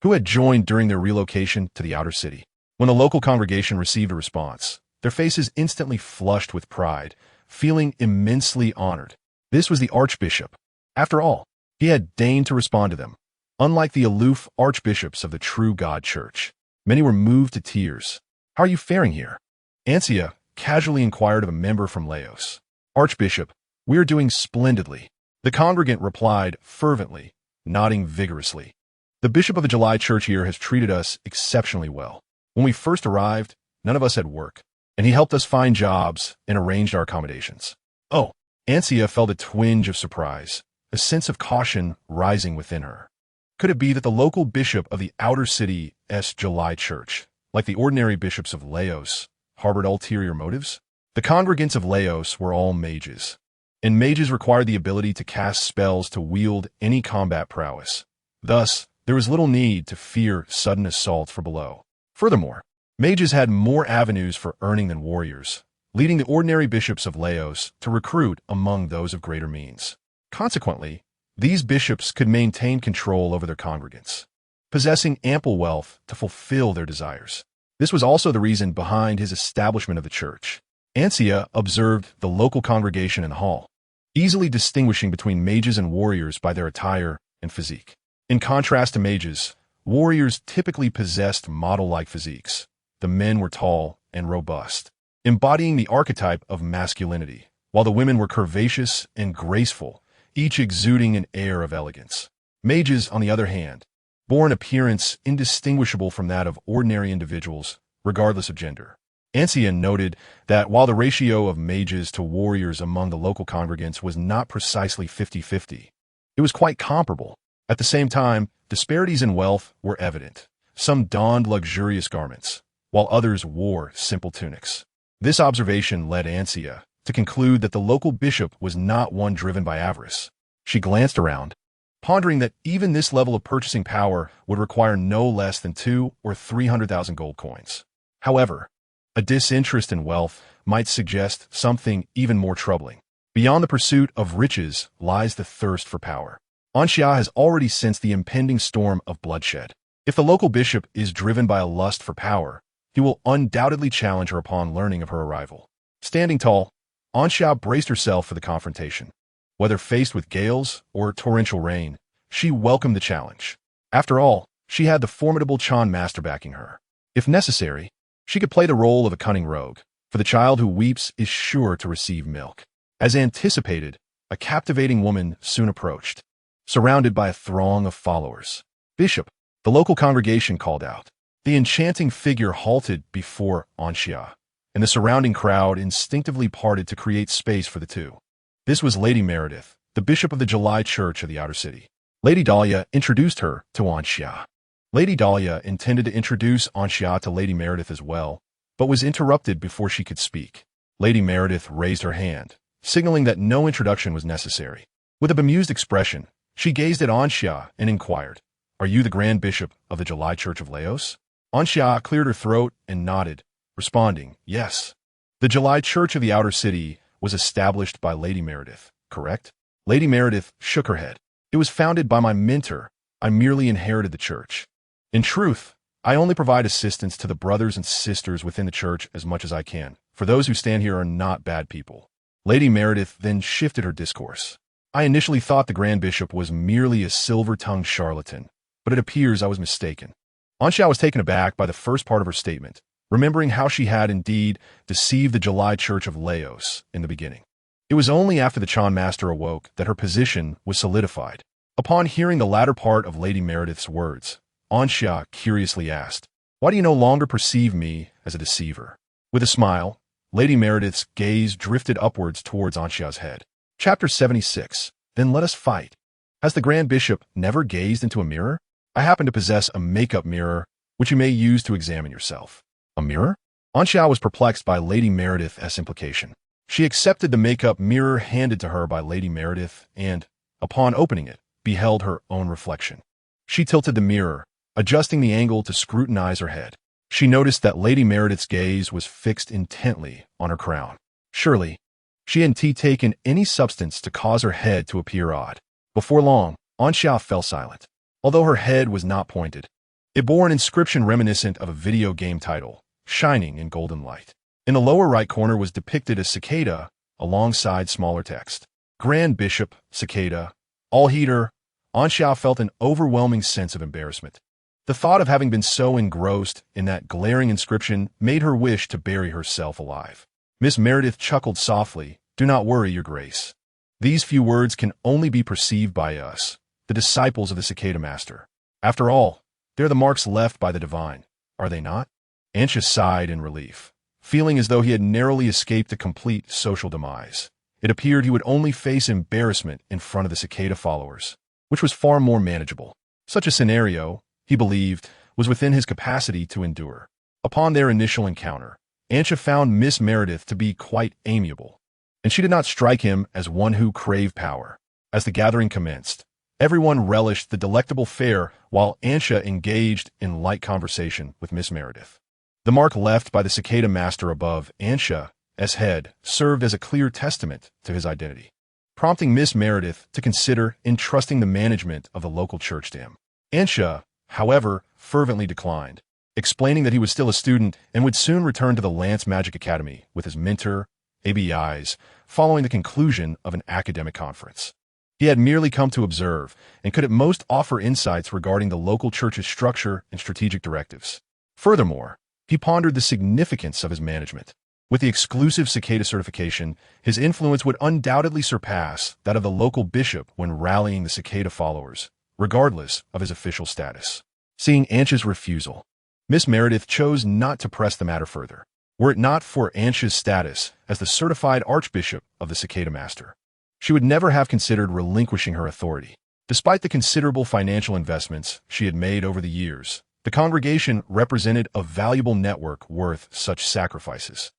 S1: who had joined during their relocation to the outer city? When the local congregation received a response, their faces instantly flushed with pride, feeling immensely honored. This was the Archbishop. After all, he had deigned to respond to them. Unlike the aloof archbishops of the True God Church, many were moved to tears. How are you faring here? Ansia casually inquired of a member from Laos. Archbishop, we are doing splendidly. The congregant replied fervently, nodding vigorously. The bishop of the July Church here has treated us exceptionally well. When we first arrived, none of us had work, and he helped us find jobs and arranged our accommodations. Oh, Ansia felt a twinge of surprise, a sense of caution rising within her. Could it be that the local bishop of the outer city's July Church, like the ordinary bishops of Laos, harbored ulterior motives? The congregants of Laos were all mages, and mages required the ability to cast spells to wield any combat prowess. Thus, there was little need to fear sudden assault from below. Furthermore, mages had more avenues for earning than warriors, leading the ordinary bishops of Laos to recruit among those of greater means. Consequently, these bishops could maintain control over their congregants, possessing ample wealth to fulfill their desires. This was also the reason behind his establishment of the church. Ansia observed the local congregation in the hall, easily distinguishing between mages and warriors by their attire and physique. In contrast to mages, warriors typically possessed model-like physiques. The men were tall and robust, embodying the archetype of masculinity, while the women were curvaceous and graceful, each exuding an air of elegance. Mages, on the other hand, bore an appearance indistinguishable from that of ordinary individuals, regardless of gender. Ansia noted that while the ratio of mages to warriors among the local congregants was not precisely 50-50, it was quite comparable. At the same time, disparities in wealth were evident. Some donned luxurious garments, while others wore simple tunics. This observation led Ansia to conclude that the local bishop was not one driven by avarice. She glanced around, pondering that even this level of purchasing power would require no less than 200,000 or 300,000 gold coins. However, a disinterest in wealth might suggest something even more troubling. Beyond the pursuit of riches lies the thirst for power. Anxia has already sensed the impending storm of bloodshed. If the local bishop is driven by a lust for power, he will undoubtedly challenge her upon learning of her arrival. Standing tall, Anxia braced herself for the confrontation. Whether faced with gales or torrential rain, she welcomed the challenge. After all, she had the formidable Chan master backing her. If necessary, she could play the role of a cunning rogue, for the child who weeps is sure to receive milk. As anticipated, a captivating woman soon approached, surrounded by a throng of followers. Bishop, the local congregation called out. The enchanting figure halted before Anxia, and the surrounding crowd instinctively parted to create space for the two. This was Lady Meredith, the bishop of the July Church of the outer city. Lady Dahlia introduced her to Anxia. Lady Dahlia intended to introduce Anxia to Lady Meredith as well, but was interrupted before she could speak. Lady Meredith raised her hand, signaling that no introduction was necessary. With a bemused expression, she gazed at Anxia and inquired, "Are you the Grand Bishop of the July Church of Laos?" Anxia cleared her throat and nodded, responding, "Yes." The July Church of the outer city was established by Lady Meredith, correct? Lady Meredith shook her head. "It was founded by my mentor. I merely inherited the church. In truth, I only provide assistance to the brothers and sisters within the church as much as I can, for those who stand here are not bad people." Lady Meredith then shifted her discourse. "I initially thought the Grand Bishop was merely a silver-tongued charlatan, but it appears I was mistaken." Anxia was taken aback by the first part of her statement, remembering how she had indeed deceived the July Church of Laos in the beginning. It was only after the Chan master awoke that her position was solidified. Upon hearing the latter part of Lady Meredith's words, Anxia curiously asked, "Why do you no longer perceive me as a deceiver?" With a smile, Lady Meredith's gaze drifted upwards towards Anxia's head. Chapter 76. Then let us fight. Has the Grand Bishop never gazed into a mirror? I happen to possess a makeup mirror which you may use to examine yourself. A mirror? Anxiao was perplexed by Lady Meredith's implication. She accepted the makeup mirror handed to her by Lady Meredith and, upon opening it, beheld her own reflection. She tilted the mirror, adjusting the angle to scrutinize her head. She noticed that Lady Meredith's gaze was fixed intently on her crown. Surely, she hadn't taken any substance to cause her head to appear odd. Before long, Anxiao fell silent. Although her head was not pointed, it bore an inscription reminiscent of a video game title, shining in golden light. In the lower right corner was depicted a cicada alongside smaller text. Grand Bishop, Cicada, All-Heater. Anxiao felt an overwhelming sense of embarrassment. The thought of having been so engrossed in that glaring inscription made her wish to bury herself alive. Miss Meredith chuckled softly. Do not worry, Your Grace. These few words can only be perceived by us, the disciples of the Cicada Master. After all, they're the marks left by the divine, are they not? Anxious sighed in relief, feeling as though he had narrowly escaped a complete social demise. It appeared he would only face embarrassment in front of the Cicada followers, which was far more manageable. Such a scenario, he believed, was within his capacity to endure. Upon their initial encounter, Anxious found Miss Meredith to be quite amiable, and she did not strike him as one who craved power. As the gathering commenced, everyone relished the delectable fare while Anxious engaged in light conversation with Miss Meredith. The mark left by the Cicada Master above Anxious' head served as a clear testament to his identity, prompting Miss Meredith to consider entrusting the management of the local church to him. Anxious, however, fervently declined, explaining that he was still a student and would soon return to the Lance Magic Academy with his mentor, ABIs, following the conclusion of an academic conference. He had merely come to observe and could at most offer insights regarding the local church's structure and strategic directives. Furthermore, he pondered the significance of his management. With the exclusive Cicada certification, his influence would undoubtedly surpass that of the local bishop when rallying the Cicada followers, regardless of his official status. Seeing Anxious' refusal, Miss Meredith chose not to press the matter further. Were it not for Anxious' status as the certified archbishop of the Cicada Master, she would never have considered relinquishing her authority. Despite the considerable financial investments she had made over the years, the congregation represented a valuable network worth such sacrifices.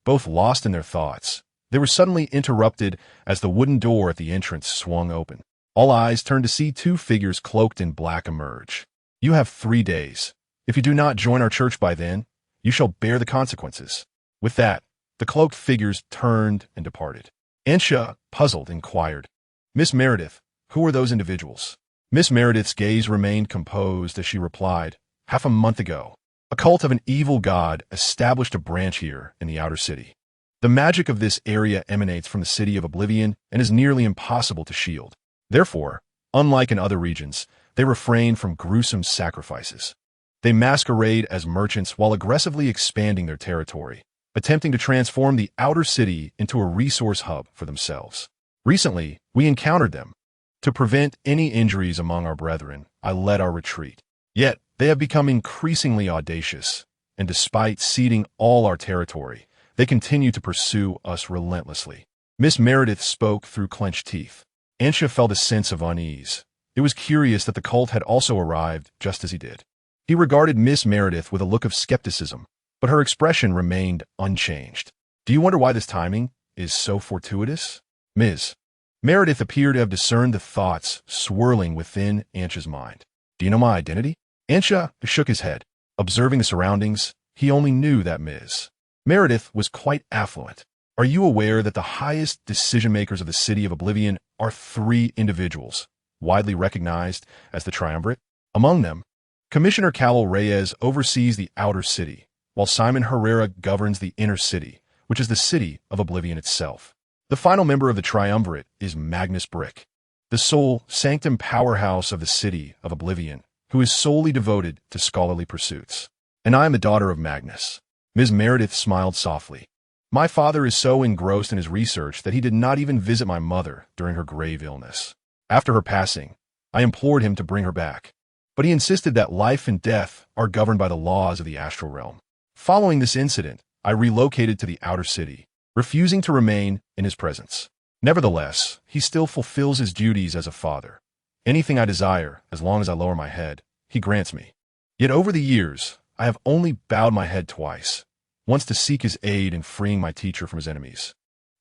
S1: Both lost in their thoughts, they were suddenly interrupted as the wooden door at the entrance swung open. All eyes turned to see two figures cloaked in black emerge. You have 3 days. If you do not join our church by then, you shall bear the consequences. With that, the cloaked figures turned and departed. Anxious, puzzled, inquired, Miss Meredith, who are those individuals? Miss Meredith's gaze remained composed as she replied, half a month ago, a cult of an evil god established a branch here in the outer city. The magic of this area emanates from the city of Oblivion and is nearly impossible to shield. Therefore, unlike in other regions, they refrain from gruesome sacrifices. They masquerade as merchants while aggressively expanding their territory, attempting to transform the outer city into a resource hub for themselves. Recently, we encountered them. To prevent any injuries among our brethren, I led our retreat. Yet, they have become increasingly audacious, and despite ceding all our territory, they continue to pursue us relentlessly. Miss Meredith spoke through clenched teeth. Anxious felt a sense of unease. It was curious that the cult had also arrived just as he did. He regarded Miss Meredith with a look of skepticism, but her expression remained unchanged. Do you wonder why this timing is so fortuitous? Ms. Meredith appeared to have discerned the thoughts swirling within Anxious' mind. Do you know my identity? Anxious shook his head. Observing the surroundings, he only knew that Ms. Meredith was quite affluent. Are you aware that the highest decision-makers of the city of Oblivion are 3 individuals, widely recognized as the Triumvirate? Among them, Commissioner Cal Reyes oversees the outer city, while Simon Herrera governs the inner city, which is the city of Oblivion itself. The final member of the Triumvirate is Magnus Brick, the sole sanctum powerhouse of the city of Oblivion, who is solely devoted to scholarly pursuits. And I am the daughter of Magnus. Ms. Meredith smiled softly. My father is so engrossed in his research that he did not even visit my mother during her grave illness. After her passing, I implored him to bring her back, but he insisted that life and death are governed by the laws of the astral realm. Following this incident, I relocated to the outer city, refusing to remain in his presence. Nevertheless, he still fulfills his duties as a father. Anything I desire, as long as I lower my head, he grants me. Yet over the years, I have only bowed my head twice, once to seek his aid in freeing my teacher from his enemies,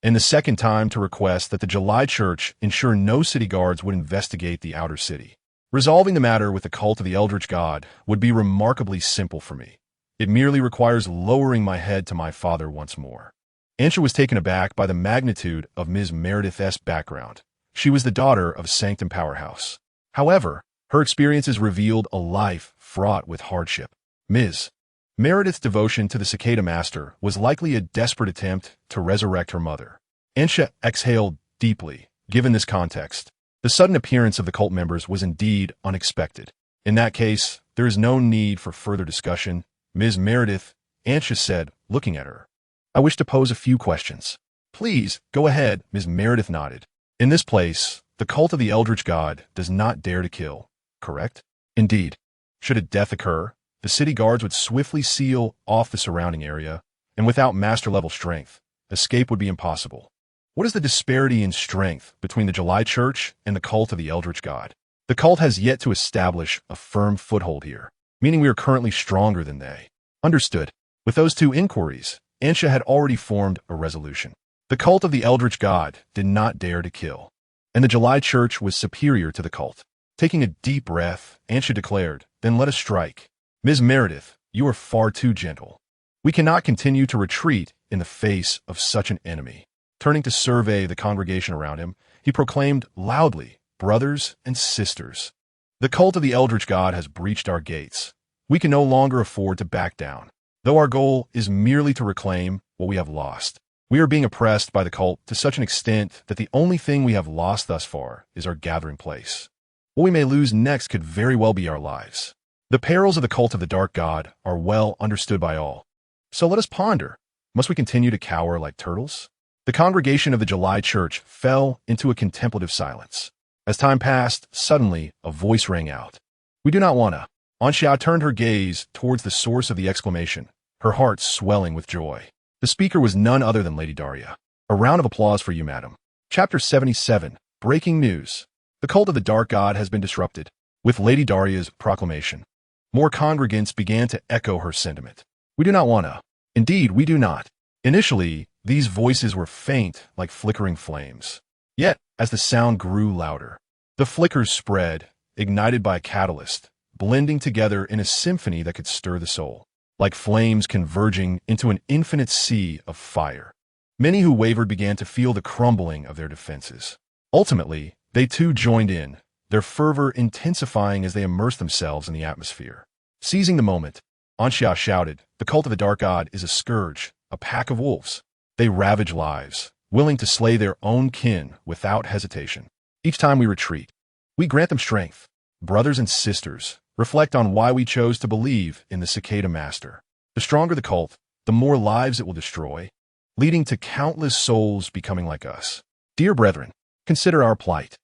S1: and the second time to request that the July Church ensure no city guards would investigate the outer city. Resolving the matter with the cult of the Eldritch God would be remarkably simple for me. It merely requires lowering my head to my father once more. Ansha was taken aback by the magnitude of Ms. Meredith's background. She was the daughter of Sanctum Powerhouse. However, her experiences revealed a life fraught with hardship. Ms. Meredith's devotion to the Cicada Master was likely a desperate attempt to resurrect her mother. Ansha exhaled deeply, given this context. The sudden appearance of the cult members was indeed unexpected. In that case, there is no need for further discussion. Ms. Meredith, Ansha said, looking at her. I wish to pose a few questions. Please, go ahead, Ms. Meredith nodded. In this place, the cult of the Eldritch God does not dare to kill, correct? Indeed. Should a death occur, the city guards would swiftly seal off the surrounding area, and without master-level strength, escape would be impossible. What is the disparity in strength between the July Church and the cult of the Eldritch God? The cult has yet to establish a firm foothold here, meaning we are currently stronger than they. Understood. With those two inquiries, Ansha had already formed a resolution. The cult of the Eldritch God did not dare to kill, and the July Church was superior to the cult. Taking a deep breath, Ansha declared, "Then let us strike." Ms. Meredith, you are far too gentle. We cannot continue to retreat in the face of such an enemy. Turning to survey the congregation around him, he proclaimed loudly, "Brothers and sisters, the cult of the Eldritch God has breached our gates. We can no longer afford to back down. Though our goal is merely to reclaim what we have lost, we are being oppressed by the cult to such an extent that the only thing we have lost thus far is our gathering place. What we may lose next could very well be our lives. The perils of the cult of the Dark God are well understood by all. So let us ponder. Must we continue to cower like turtles?" The congregation of the July Church fell into a contemplative silence. As time passed, suddenly a voice rang out. "We do not want to." Ansha turned her gaze towards the source of the exclamation, her heart swelling with joy. The speaker was none other than Lady Daria. "A round of applause for you, madam." Chapter 77, Breaking News. The cult of the Dark God has been disrupted. With Lady Daria's proclamation, more congregants began to echo her sentiment. "We do not want to." Indeed, we do not. Initially, these voices were faint like flickering flames. Yet, as the sound grew louder, the flickers spread, ignited by a catalyst, blending together in a symphony that could stir the soul, like flames converging into an infinite sea of fire. Many who wavered began to feel the crumbling of their defenses. Ultimately, they too joined in, their fervor intensifying as they immersed themselves in the atmosphere. Seizing the moment, Ansha shouted, "The cult of the Dark God is a scourge, a pack of wolves. They ravage lives, willing to slay their own kin without hesitation. Each time we retreat, we grant them strength. Brothers and sisters, reflect on why we chose to believe in the Cicada Master. The stronger the cult, the more lives it will destroy, leading to countless souls becoming like us. Dear brethren, consider our plight.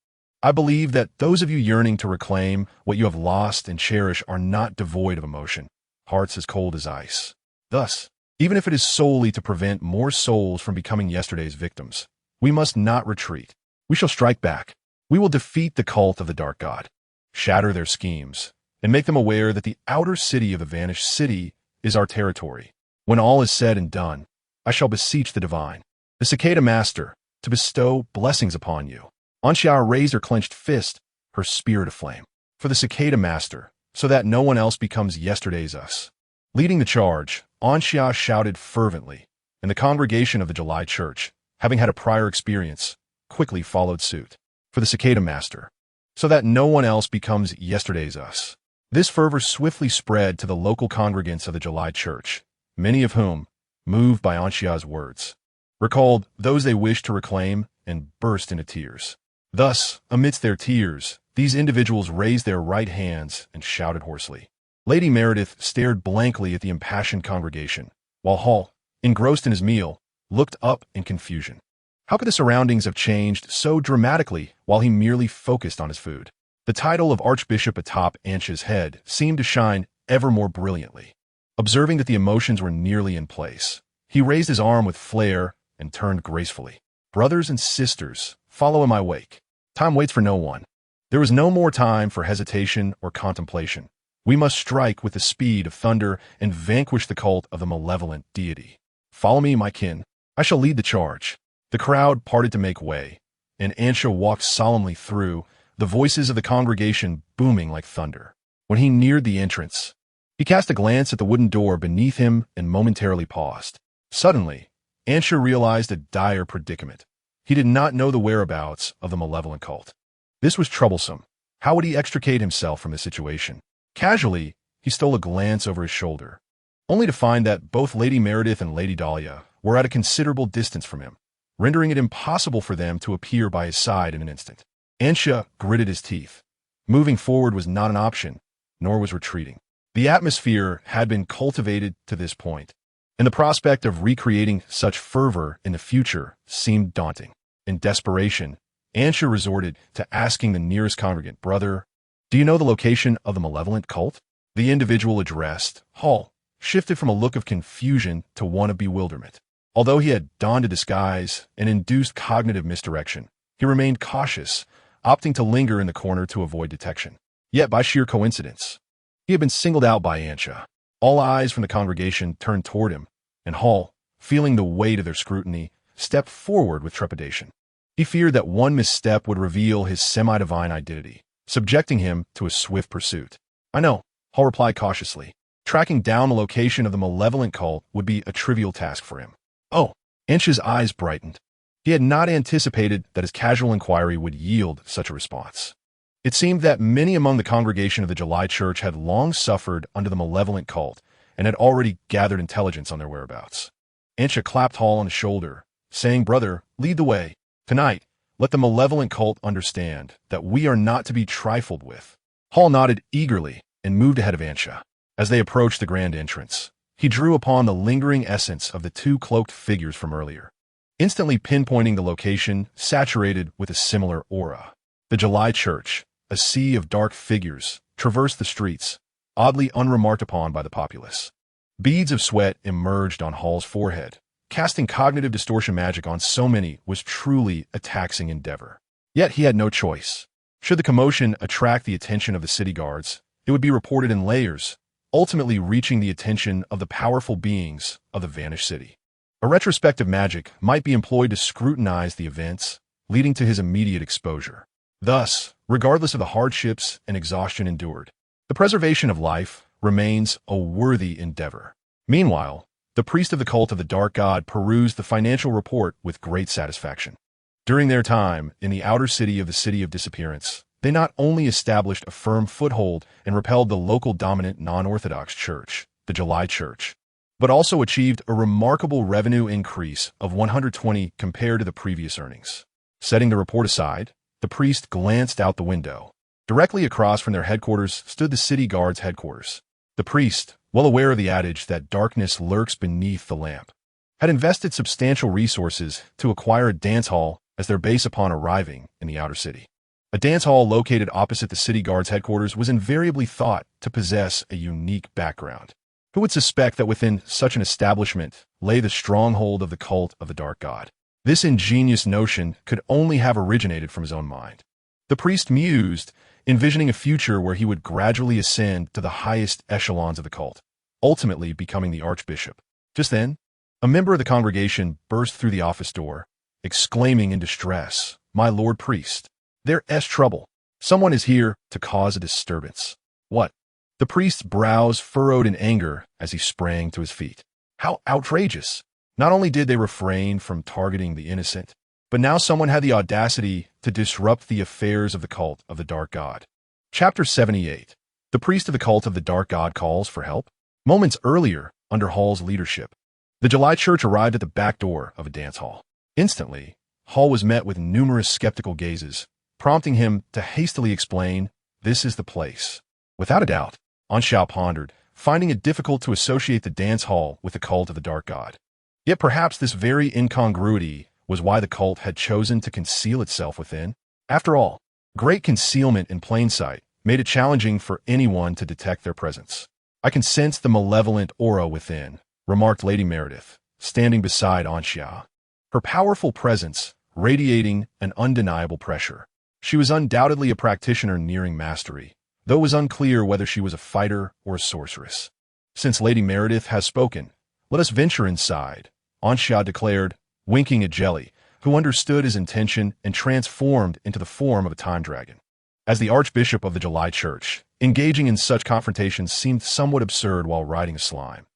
S1: I believe that those of you yearning to reclaim what you have lost and cherish are not devoid of emotion, hearts as cold as ice. Thus, even if it is solely to prevent more souls from becoming yesterday's victims, we must not retreat. We shall strike back. We will defeat the cult of the Dark God, shatter their schemes, and make them aware that the outer city of the vanished city is our territory. When all is said and done, I shall beseech the divine, the Cicada Master, to bestow blessings upon you." Ansha raised her clenched fist, her spirit aflame. "For the Cicada Master, so that no one else becomes yesterday's us." Leading the charge, Ansha shouted fervently, and the congregation of the July Church, having had a prior experience, quickly followed suit. "For the Cicada Master, so that no one else becomes yesterday's us." This fervor swiftly spread to the local congregants of the July Church, many of whom, moved by Ansha's words, recalled those they wished to reclaim and burst into tears. Thus, amidst their tears, these individuals raised their right hands and shouted hoarsely. Lady Meredith stared blankly at the impassioned congregation, while Hall, engrossed in his meal, looked up in confusion. How could the surroundings have changed so dramatically while he merely focused on his food? The title of Archbishop atop Ansha's head seemed to shine ever more brilliantly. Observing that the emotions were nearly in place, he raised his arm with flair and turned gracefully. "Brothers and sisters, follow in my wake. Time waits for no one." There was no more time for hesitation or contemplation. We must strike with the speed of thunder and vanquish the cult of the malevolent deity. Follow me, my kin. I shall lead the charge. The crowd parted to make way, and Ansha walked solemnly through, the voices of the congregation booming like thunder. When he neared the entrance, he cast a glance at the wooden door beneath him and momentarily paused. Suddenly, Ansha realized a dire predicament. He did not know the whereabouts of the malevolent cult. This was troublesome. How would he extricate himself from the situation? Casually, he stole a glance over his shoulder, only to find that both Lady Meredith and Lady Dahlia were at a considerable distance from him, rendering it impossible for them to appear by his side in an instant. Ansha gritted his teeth. Moving forward was not an option, nor was retreating. The atmosphere had been cultivated to this point, and the prospect of recreating such fervor in the future seemed daunting. In desperation, Ansha resorted to asking the nearest congregant, "Brother, do you know the location of the malevolent cult?" The individual addressed, Hall, shifted from a look of confusion to one of bewilderment. Although he had donned a disguise and induced cognitive misdirection, he remained cautious, opting to linger in the corner to avoid detection. Yet, by sheer coincidence, he had been singled out by Ansha. All eyes from the congregation turned toward him, and Hall, feeling the weight of their scrutiny, stepped forward with trepidation. He feared that one misstep would reveal his semi-divine identity, subjecting him to a swift pursuit. "I know," Hall replied cautiously. Tracking down the location of the malevolent cult would be a trivial task for him. "Oh," Ansha's eyes brightened. He had not anticipated that his casual inquiry would yield such a response. It seemed that many among the congregation of the July Church had long suffered under the malevolent cult and had already gathered intelligence on their whereabouts. Ansha clapped Hall on the shoulder, saying, "Brother, lead the way. Tonight, let the malevolent cult understand that we are not to be trifled with." Hall nodded eagerly and moved ahead of Ansha. As they approached the grand entrance, he drew upon the lingering essence of the two cloaked figures from earlier, instantly pinpointing the location saturated with a similar aura. The July Church, a sea of dark figures, traversed the streets, oddly unremarked upon by the populace. Beads of sweat emerged on Hall's forehead. Casting cognitive distortion magic on so many was truly a taxing endeavor. Yet he had no choice. Should the commotion attract the attention of the city guards, it would be reported in layers, ultimately reaching the attention of the powerful beings of the vanished city. A retrospective magic might be employed to scrutinize the events, leading to his immediate exposure. Thus, regardless of the hardships and exhaustion endured, the preservation of life remains a worthy endeavor. Meanwhile, the priest of the cult of the Dark God perused the financial report with great satisfaction. During their time in the outer city of the City of Disappearance, they not only established a firm foothold and repelled the local dominant non-Orthodox church, the July Church, but also achieved a remarkable revenue increase of 120 compared to the previous earnings. Setting the report aside, the priest glanced out the window. Directly across from their headquarters stood the city guard's headquarters. The priest, well aware of the adage that darkness lurks beneath the lamp, had invested substantial resources to acquire a dance hall as their base upon arriving in the outer city. A dance hall located opposite the city guard's headquarters was invariably thought to possess a unique background. Who would suspect that within such an establishment lay the stronghold of the cult of the Dark God? This ingenious notion could only have originated from his own mind. The priest mused, envisioning a future where he would gradually ascend to the highest echelons of the cult, ultimately becoming the archbishop. Just then, a member of the congregation burst through the office door, exclaiming in distress, "My lord priest, there's trouble. Someone is here to cause a disturbance." "What?" The priest's brows furrowed in anger as he sprang to his feet. How outrageous! Not only did they refrain from targeting the innocent, but now someone had the audacity to disrupt the affairs of the cult of the Dark God. Chapter 78. The priest of the cult of the Dark God calls for help. Moments earlier, under Hall's leadership, the July Church arrived at the back door of a dance hall. Instantly, Hall was met with numerous skeptical gazes, prompting him to hastily explain, "This is the place." Without a doubt, Ansha pondered, finding it difficult to associate the dance hall with the cult of the Dark God. Yet perhaps this very incongruity was why the cult had chosen to conceal itself within. After all, great concealment in plain sight made it challenging for anyone to detect their presence. "I can sense the malevolent aura within," remarked Lady Meredith, standing beside Ansha, her powerful presence radiating an undeniable pressure. She was undoubtedly a practitioner nearing mastery, though it was unclear whether she was a fighter or a sorceress. "Since Lady Meredith has spoken, let us venture inside," Anxia declared, winking at Jelly, who understood his intention and transformed into the form of a time dragon. As the Archbishop of the July Church, engaging in such confrontations seemed somewhat absurd while riding a slime.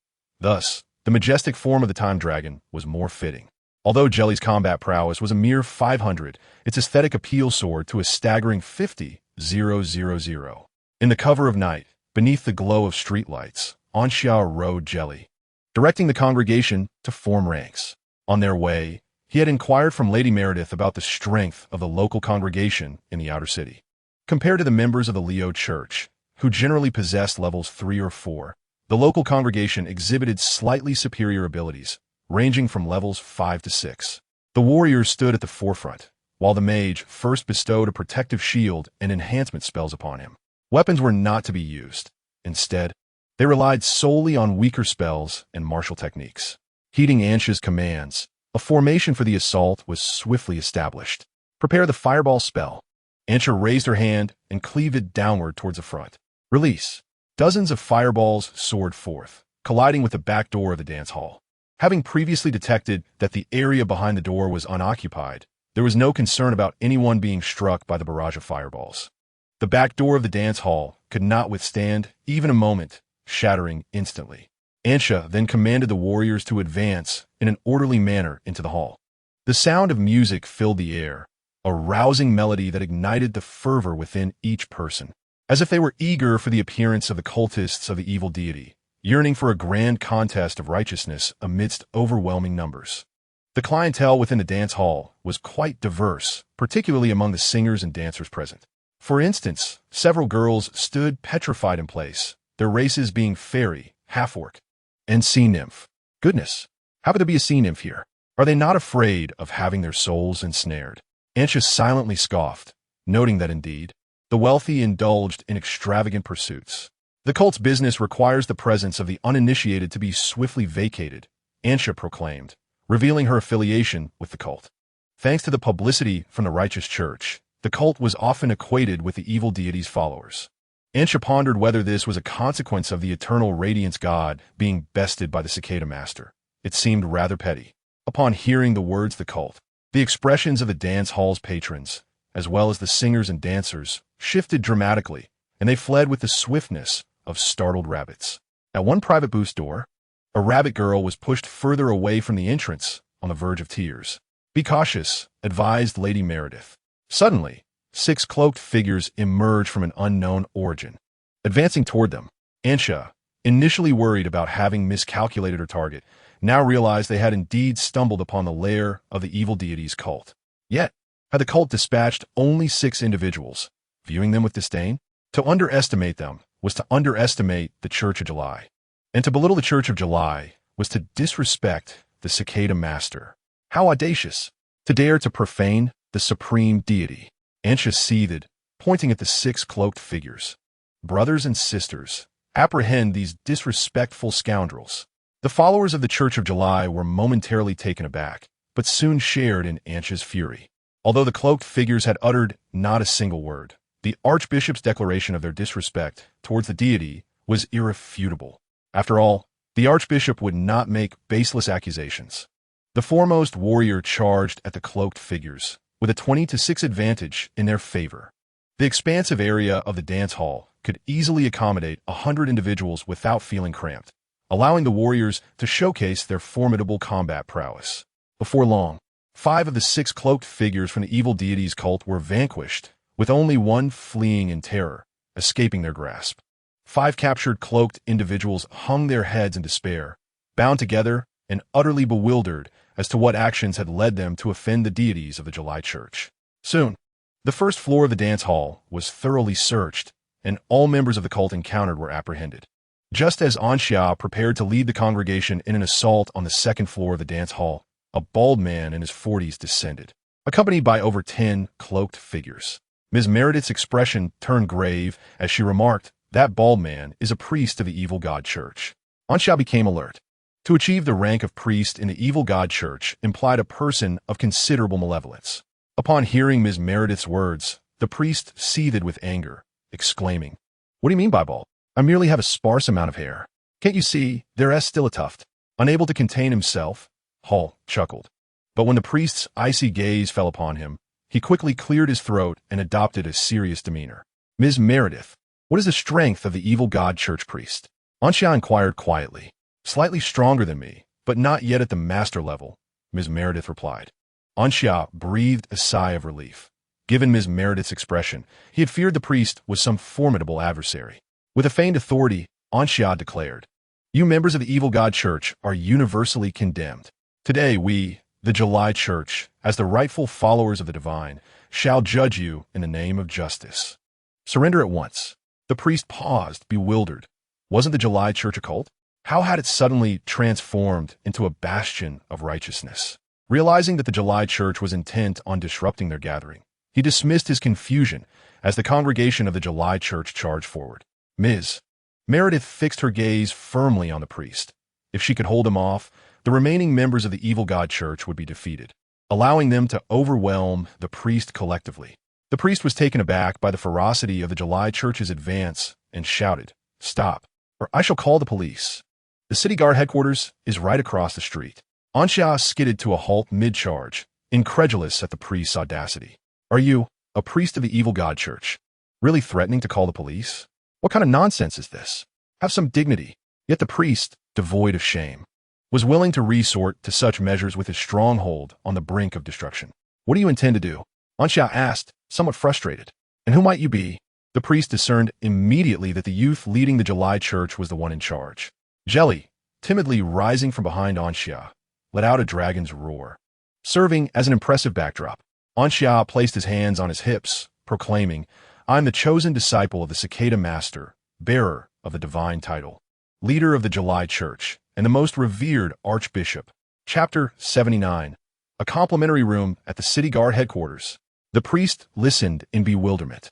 S1: Thus, the majestic form of the time dragon was more fitting. Although Jelly's combat prowess was a mere 500, its aesthetic appeal soared to a staggering 50,000. In the cover of night, beneath the glow of streetlights, Anxia rode Jelly, directing the congregation to form ranks. On their way, he had inquired from Lady Meredith about the strength of the local congregation in the outer city. Compared to the members of the Leo Church, who generally possessed levels 3 or 4, the local congregation exhibited slightly superior abilities, ranging from levels 5 to 6. The warriors stood at the forefront, while the mage first bestowed a protective shield and enhancement spells upon him. Weapons were not to be used. Instead, they relied solely on weaker spells and martial techniques. Heeding Anxia's commands, a formation for the assault was swiftly established. "Prepare the fireball spell." Anxia raised her hand and cleaved it downward towards the front. "Release." Dozens of fireballs soared forth, colliding with the back door of the dance hall. Having previously detected that the area behind the door was unoccupied, there was no concern about anyone being struck by the barrage of fireballs. The back door of the dance hall could not withstand even a moment, shattering instantly. Anxia then commanded the warriors to advance in an orderly manner into the hall. The sound of music filled the air, a rousing melody that ignited the fervor within each person, as if they were eager for the appearance of the cultists of the evil deity, yearning for a grand contest of righteousness amidst overwhelming numbers. The clientele within the dance hall was quite diverse, particularly among the singers and dancers present. For instance, several girls stood petrified in place, their races being fairy, half-orc, and sea nymph. Goodness, how could there be a sea nymph here? Are they not afraid of having their souls ensnared? Anxia silently scoffed, noting that indeed, the wealthy indulged in extravagant pursuits. "The cult's business requires the presence of the uninitiated to be swiftly vacated," Anxia proclaimed, revealing her affiliation with the cult. Thanks to the publicity from the righteous church, the cult was often equated with the evil deity's followers. Anxia pondered whether this was a consequence of the eternal radiance god being bested by the cicada master. It seemed rather petty. Upon hearing the words "the cult," the expressions of the dance hall's patrons, as well as the singers and dancers, shifted dramatically, and they fled with the swiftness of startled rabbits. At one private booth door, a rabbit girl was pushed further away from the entrance, on the verge of tears. "Be cautious," advised Lady Meredith. Suddenly, 6 cloaked figures emerged from an unknown origin. Advancing toward them, Anxia, initially worried about having miscalculated her target, now realized they had indeed stumbled upon the lair of the evil deity's cult. Yet, had the cult dispatched only 6 individuals, viewing them with disdain? To underestimate them was to underestimate the Church of July. And to belittle the Church of July was to disrespect the cicada master. How audacious! To dare to profane the supreme deity. Anxia seethed, pointing at the 6 cloaked figures. "Brothers and sisters, apprehend these disrespectful scoundrels." The followers of the Church of July were momentarily taken aback, but soon shared in Anxia's fury. Although the cloaked figures had uttered not a single word, the Archbishop's declaration of their disrespect towards the deity was irrefutable. After all, the Archbishop would not make baseless accusations. The foremost warrior charged at the cloaked figures, with a 20-6 advantage in their favor. The expansive area of the dance hall could easily accommodate 100 individuals without feeling cramped, allowing the warriors to showcase their formidable combat prowess. Before long, 5 of the 6 cloaked figures from the evil deity's cult were vanquished, with only one fleeing in terror, escaping their grasp. 5 captured cloaked individuals hung their heads in despair, bound together and utterly bewildered as to what actions had led them to offend the deities of the July Church. Soon, the first floor of the dance hall was thoroughly searched, and all members of the cult encountered were apprehended. Just as Anxia prepared to lead the congregation in an assault on the second floor of the dance hall, a bald man in his 40s descended, accompanied by over 10 cloaked figures. Ms. Meredith's expression turned grave as she remarked, "That bald man is a priest of the evil god church." Anxia became alert. To achieve the rank of priest in the evil god church implied a person of considerable malevolence. Upon hearing Ms. Meredith's words, the priest seethed with anger, exclaiming, What do you mean by bald? I merely have a sparse amount of hair. Can't you see, there's still a tuft. Unable to contain himself, Hall chuckled. But when the priest's icy gaze fell upon him, he quickly cleared his throat and adopted a serious demeanor. Ms. Meredith, what is the strength of the evil god church priest? Anxia inquired quietly. Slightly stronger than me, but not yet at the master level, Ms. Meredith replied. Anxia breathed a sigh of relief. Given Ms. Meredith's expression, he had feared the priest was some formidable adversary. With a feigned authority, Anxia declared, "You members of the evil god church are universally condemned. Today we, the July Church, as the rightful followers of the divine, shall judge you in the name of justice. Surrender at once." The priest paused, bewildered. Wasn't the July Church a cult? How had it suddenly transformed into a bastion of righteousness? Realizing that the July Church was intent on disrupting their gathering, he dismissed his confusion as the congregation of the July Church charged forward. Ms. Meredith fixed her gaze firmly on the priest. If she could hold him off, the remaining members of the evil god church would be defeated, allowing them to overwhelm the priest collectively. The priest was taken aback by the ferocity of the July Church's advance and shouted, "Stop, or I shall call the police. The city guard headquarters is right across the street." Anxia skidded to a halt mid-charge, incredulous at the priest's audacity. "Are you, a priest of the evil god church, really threatening to call the police? What kind of nonsense is this? Have some dignity." Yet the priest, devoid of shame, was willing to resort to such measures with his stronghold on the brink of destruction. "What do you intend to do?" Anxia asked, somewhat frustrated. "And who might you be?" The priest discerned immediately that the youth leading the July Church was the one in charge. Jelly, timidly rising from behind Anxia, let out a dragon's roar. Serving as an impressive backdrop, Anxia placed his hands on his hips, proclaiming, "I am the chosen disciple of the Cicada Master, bearer of the divine title, leader of the July Church, and the most revered Archbishop." Chapter 79. A complimentary room at the city guard headquarters. The priest listened in bewilderment,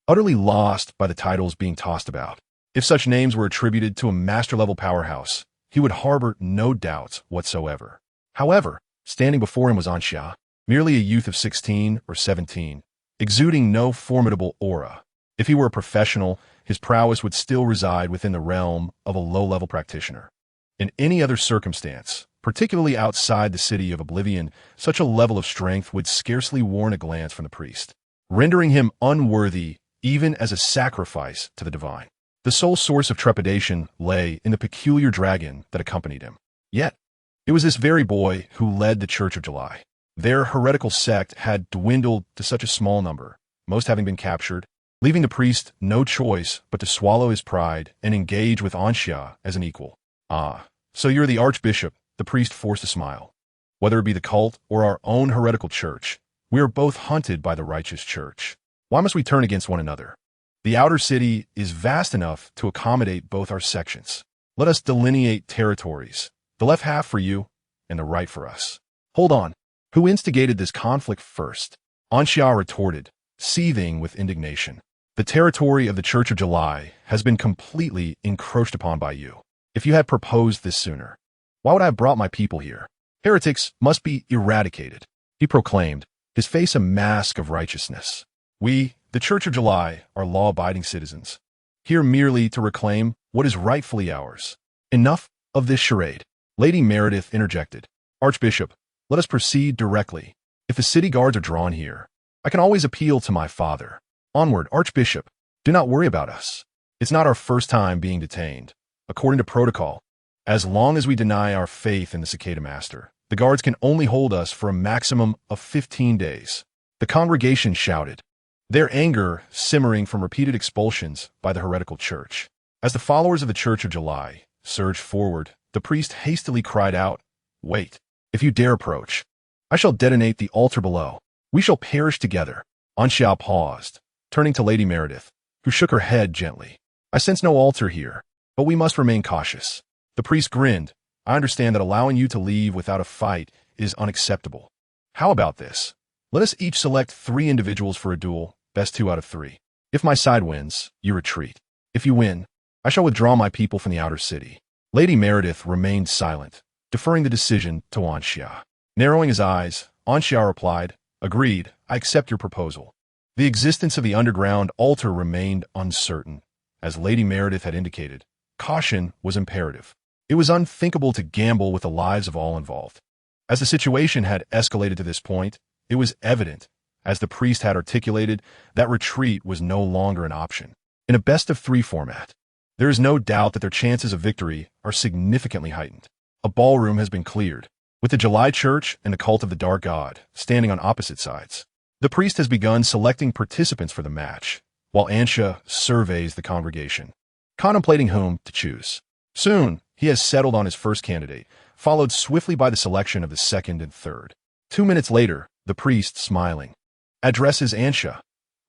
S1: utterly lost by the titles being tossed about. If such names were attributed to a master-level powerhouse, he would harbor no doubts whatsoever. However, standing before him was Anxia, merely a youth of 16 or 17, exuding no formidable aura. If he were a professional, his prowess would still reside within the realm of a low-level practitioner. In any other circumstance, particularly outside the city of Oblivion, such a level of strength would scarcely warrant a glance from the priest, rendering him unworthy even as a sacrifice to the divine. The sole source of trepidation lay in the peculiar dragon that accompanied him. Yet, it was this very boy who led the Church of July. Their heretical sect had dwindled to such a small number, most having been captured, leaving the priest no choice but to swallow his pride and engage with Anxia as an equal. "Ah, so you're the Archbishop," the priest forced a smile. "Whether it be the cult or our own heretical church, we are both hunted by the righteous church. Why must we turn against one another? The outer city is vast enough to accommodate both our sections. Let us delineate territories, the left half for you and the right for us." "Hold on. Who instigated this conflict first?" Anxia retorted, seething with indignation. "The territory of the Church of July has been completely encroached upon by you. If you had proposed this sooner, why would I have brought my people here? Heretics must be eradicated," he proclaimed, his face a mask of righteousness. "We, the Church of July, are law-abiding citizens, here merely to reclaim what is rightfully ours. Enough of this charade." Lady Meredith interjected. "Archbishop, let us proceed directly. If the city guards are drawn here, I can always appeal to my father. Onward, Archbishop. Do not worry about us. It's not our first time being detained. According to protocol, as long as we deny our faith in the Cicada Master, the guards can only hold us for a maximum of 15 days. The congregation shouted, their anger simmering from repeated expulsions by the heretical church. As the followers of the Church of July surged forward, the priest hastily cried out, "Wait! If you dare approach, I shall detonate the altar below. We shall perish together." Anxia paused, turning to Lady Meredith, who shook her head gently. "I sense no altar here, but we must remain cautious." The priest grinned. "I understand that allowing you to leave without a fight is unacceptable. How about this? Let us each select 3 individuals for a duel, best 2 out of 3. If my side wins, you retreat. If you win, I shall withdraw my people from the outer city." Lady Meredith remained silent, deferring the decision to Anxia. Narrowing his eyes, Anxia replied, "Agreed, I accept your proposal." The existence of the underground altar remained uncertain, As Lady Meredith had indicated, caution was imperative. It was unthinkable to gamble with the lives of all involved. As the situation had escalated to this point, it was evident, as the priest had articulated, that retreat was no longer an option. In a best-of-3 format, there is no doubt that their chances of victory are significantly heightened. A ballroom has been cleared, with the July Church and the Cult of the Dark God standing on opposite sides. The priest has begun selecting participants for the match, while Ansha surveys the congregation, contemplating whom to choose. Soon, he has settled on his first candidate, followed swiftly by the selection of the second and third. 2 minutes later, the priest, smiling, addresses Ansha.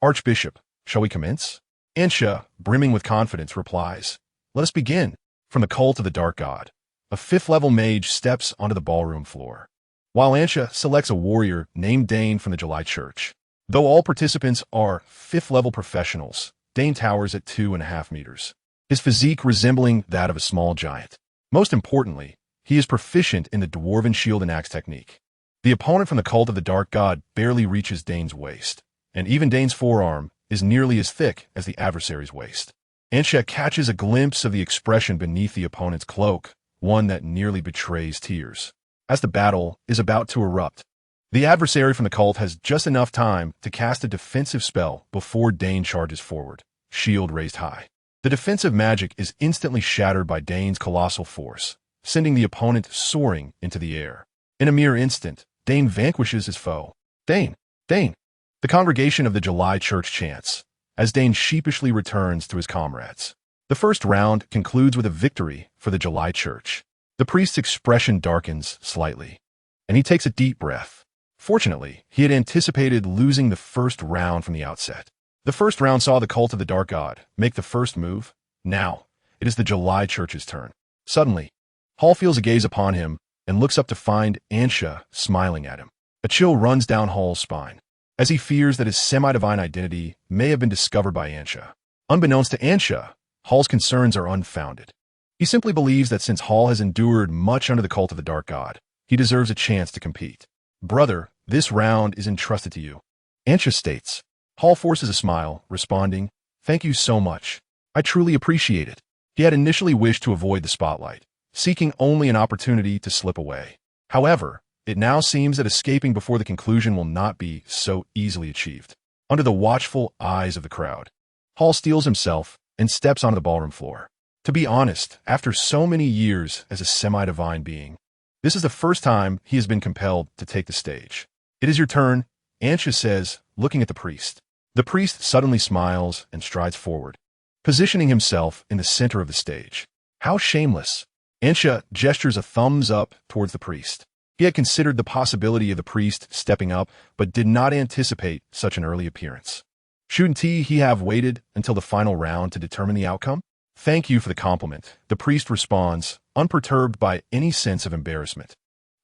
S1: "Archbishop, shall we commence?" Ansha, brimming with confidence, replies, "Let us begin." From the Cult of the Dark God, a 5th-level mage steps onto the ballroom floor, while Ansha selects a warrior named Dane from the July Church. Though all participants are 5th-level professionals, Dane towers at 2.5 meters, his physique resembling that of a small giant. Most importantly, he is proficient in the dwarven shield and axe technique. The opponent from the Cult of the Dark God barely reaches Dane's waist, and even Dane's forearm is nearly as thick as the adversary's waist. Ansha catches a glimpse of the expression beneath the opponent's cloak, one that nearly betrays tears. As the battle is about to erupt, the adversary from the cult has just enough time to cast a defensive spell before Dane charges forward, shield raised high. The defensive magic is instantly shattered by Dane's colossal force, sending the opponent soaring into the air. In a mere instant, Dane vanquishes his foe. "Dane! Dane!" The congregation of the July Church chants, as Dane sheepishly returns to his comrades. The first round concludes with a victory for the July Church. The priest's expression darkens slightly, and he takes a deep breath. Fortunately, he had anticipated losing the first round from the outset. The first round saw the Cult of the Dark God make the first move. Now, it is the July Church's turn. Suddenly, Hall feels a gaze upon him and looks up to find Ansha smiling at him. A chill runs down Hall's spine, as he fears that his semi-divine identity may have been discovered by Ansha. Unbeknownst to Ansha, Hall's concerns are unfounded. He simply believes that since Hall has endured much under the Cult of the Dark God, he deserves a chance to compete. "Brother, this round is entrusted to you," Ansha states. Hall forces a smile, responding, "Thank you so much. I truly appreciate it." He had initially wished to avoid the spotlight, seeking only an opportunity to slip away. However, it now seems that escaping before the conclusion will not be so easily achieved. Under the watchful eyes of the crowd, Hall steels himself and steps onto the ballroom floor. To be honest, after so many years as a semi-divine being, this is the first time he has been compelled to take the stage. "It is your turn," Ansha says, looking at the priest. The priest suddenly smiles and strides forward, positioning himself in the center of the stage. "How shameless." Ansha gestures a thumbs up towards the priest. He had considered the possibility of the priest stepping up, but did not anticipate such an early appearance. "Shouldn't he have waited until the final round to determine the outcome?" "Thank you for the compliment," the priest responds, unperturbed by any sense of embarrassment.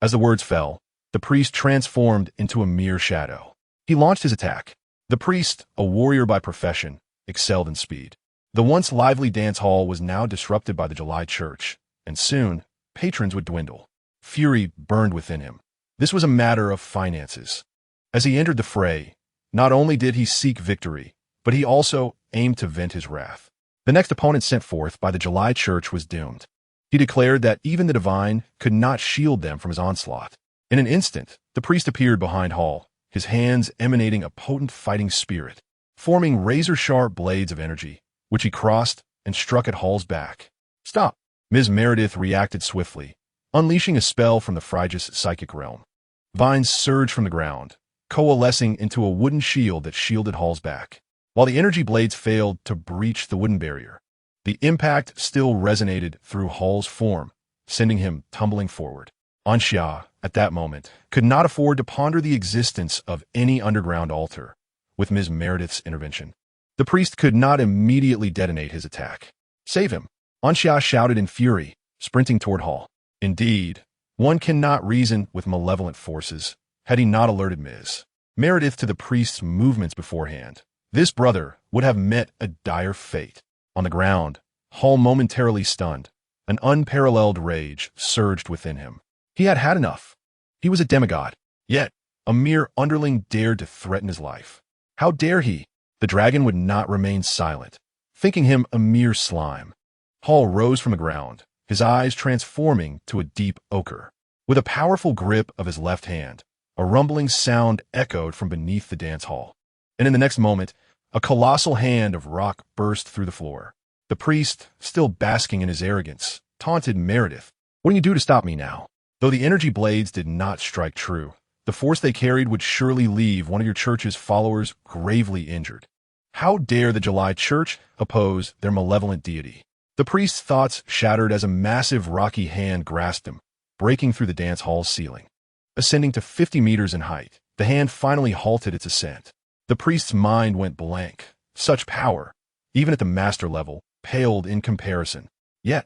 S1: As the words fell, the priest transformed into a mere shadow. He launched his attack. The priest, a warrior by profession, excelled in speed. The once lively dance hall was now disrupted by the July Church, and soon, patrons would dwindle. Fury burned within him. This was a matter of finances. As he entered the fray, not only did he seek victory, but he also aimed to vent his wrath. The next opponent sent forth by the July Church was doomed. He declared that even the divine could not shield them from his onslaught. In an instant, the priest appeared behind Hall, his hands emanating a potent fighting spirit, forming razor-sharp blades of energy, which he crossed and struck at Hall's back. "Stop!" Ms. Meredith reacted swiftly, unleashing a spell from the Phrygia's psychic realm. Vines surged from the ground, coalescing into a wooden shield that shielded Hall's back. While the energy blades failed to breach the wooden barrier, the impact still resonated through Hall's form, sending him tumbling forward. Ansha, at that moment, could not afford to ponder the existence of any underground altar. With Ms. Meredith's intervention, the priest could not immediately detonate his attack. "Save him!" Ansha shouted in fury, sprinting toward Hall. Indeed, one cannot reason with malevolent forces, had he not alerted Ms. Meredith to the priest's movements beforehand. This brother would have met a dire fate. On the ground, Hall momentarily stunned, an unparalleled rage surged within him. He had had enough. He was a demigod, yet a mere underling dared to threaten his life. How dare he? The dragon would not remain silent. thinking him a mere slime. Hall rose from the ground, his eyes transforming to a deep ochre. With a powerful grip of his left hand, a rumbling sound echoed from beneath the dance hall. And in the next moment, a colossal hand of rock burst through the floor. The priest, still basking in his arrogance, taunted Meredith. "What can you do to stop me now?" Though the energy blades did not strike true, the force they carried would surely leave one of your church's followers gravely injured. How dare the July Church oppose their malevolent deity? The priest's thoughts shattered as a massive rocky hand grasped him, breaking through the dance hall's ceiling. Ascending to 50 meters in height, the hand finally halted its ascent. The priest's mind went blank. Such power, even at the master level, paled in comparison. Yet,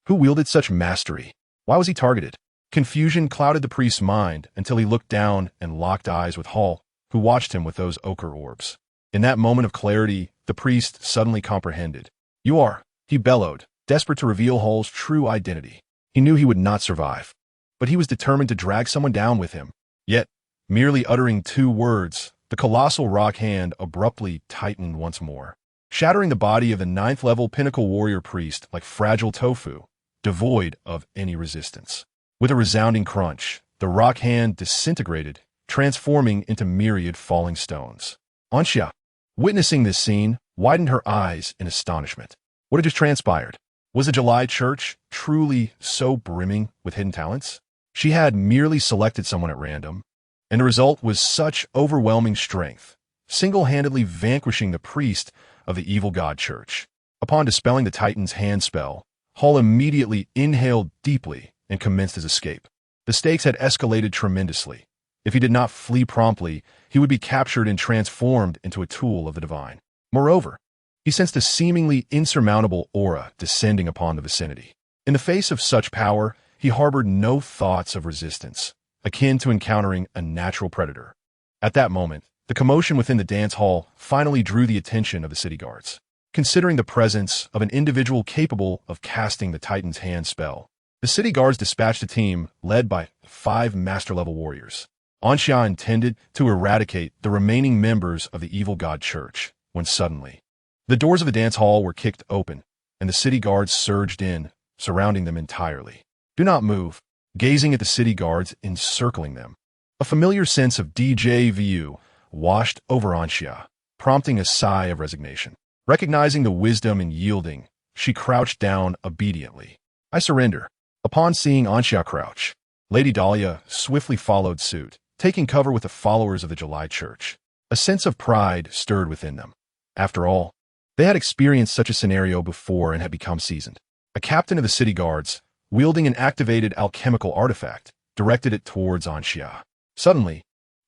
S1: who wielded such mastery? Why was he targeted? Confusion clouded the priest's mind until he looked down and locked eyes with Hall, who watched him with those ochre orbs. In that moment of clarity, the priest suddenly comprehended. "You are," he bellowed, desperate to reveal Hall's true identity. He knew he would not survive, but he was determined to drag someone down with him. Yet, merely uttering 2 words, the colossal rock hand abruptly tightened once more, shattering the body of the 9th-level pinnacle warrior priest like fragile tofu, devoid of any resistance. With a resounding crunch, the rock hand disintegrated, transforming into myriad falling stones. Anxia, witnessing this scene, widened her eyes in astonishment. What had just transpired? Was the July Church truly so brimming with hidden talents? She had merely selected someone at random, and the result was such overwhelming strength, single-handedly vanquishing the priest of the evil god Church. Upon dispelling the Titan's hand spell, Hall immediately inhaled deeply and commenced his escape. The stakes had escalated tremendously. If he did not flee promptly, he would be captured and transformed into a tool of the divine. Moreover, he sensed a seemingly insurmountable aura descending upon the vicinity. In the face of such power, he harbored no thoughts of resistance, akin to encountering a natural predator. At that moment, the commotion within the dance hall finally drew the attention of the city guards. Considering the presence of an individual capable of casting the Titan's hand spell, the city guards dispatched a team led by 5 master-level warriors. Anxia intended to eradicate the remaining members of the evil god Church, when suddenly, the doors of the dance hall were kicked open, and the city guards surged in, surrounding them entirely. "Do not move," gazing at the city guards encircling them. A familiar sense of déjà vu washed over Anxia, prompting a sigh of resignation. Recognizing the wisdom in yielding, she crouched down obediently. "I surrender." Upon seeing Anxia crouch, Lady Dahlia swiftly followed suit, taking cover with the followers of the July Church. A sense of pride stirred within them. After all, they had experienced such a scenario before and had become seasoned. A captain of the city guards, wielding an activated alchemical artifact, directed it towards Anxia. Suddenly,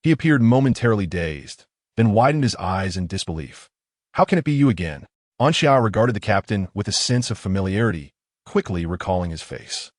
S1: he appeared momentarily dazed, then widened his eyes in disbelief. "How can it be you again?" Anxia regarded the captain with a sense of familiarity, quickly recalling his face.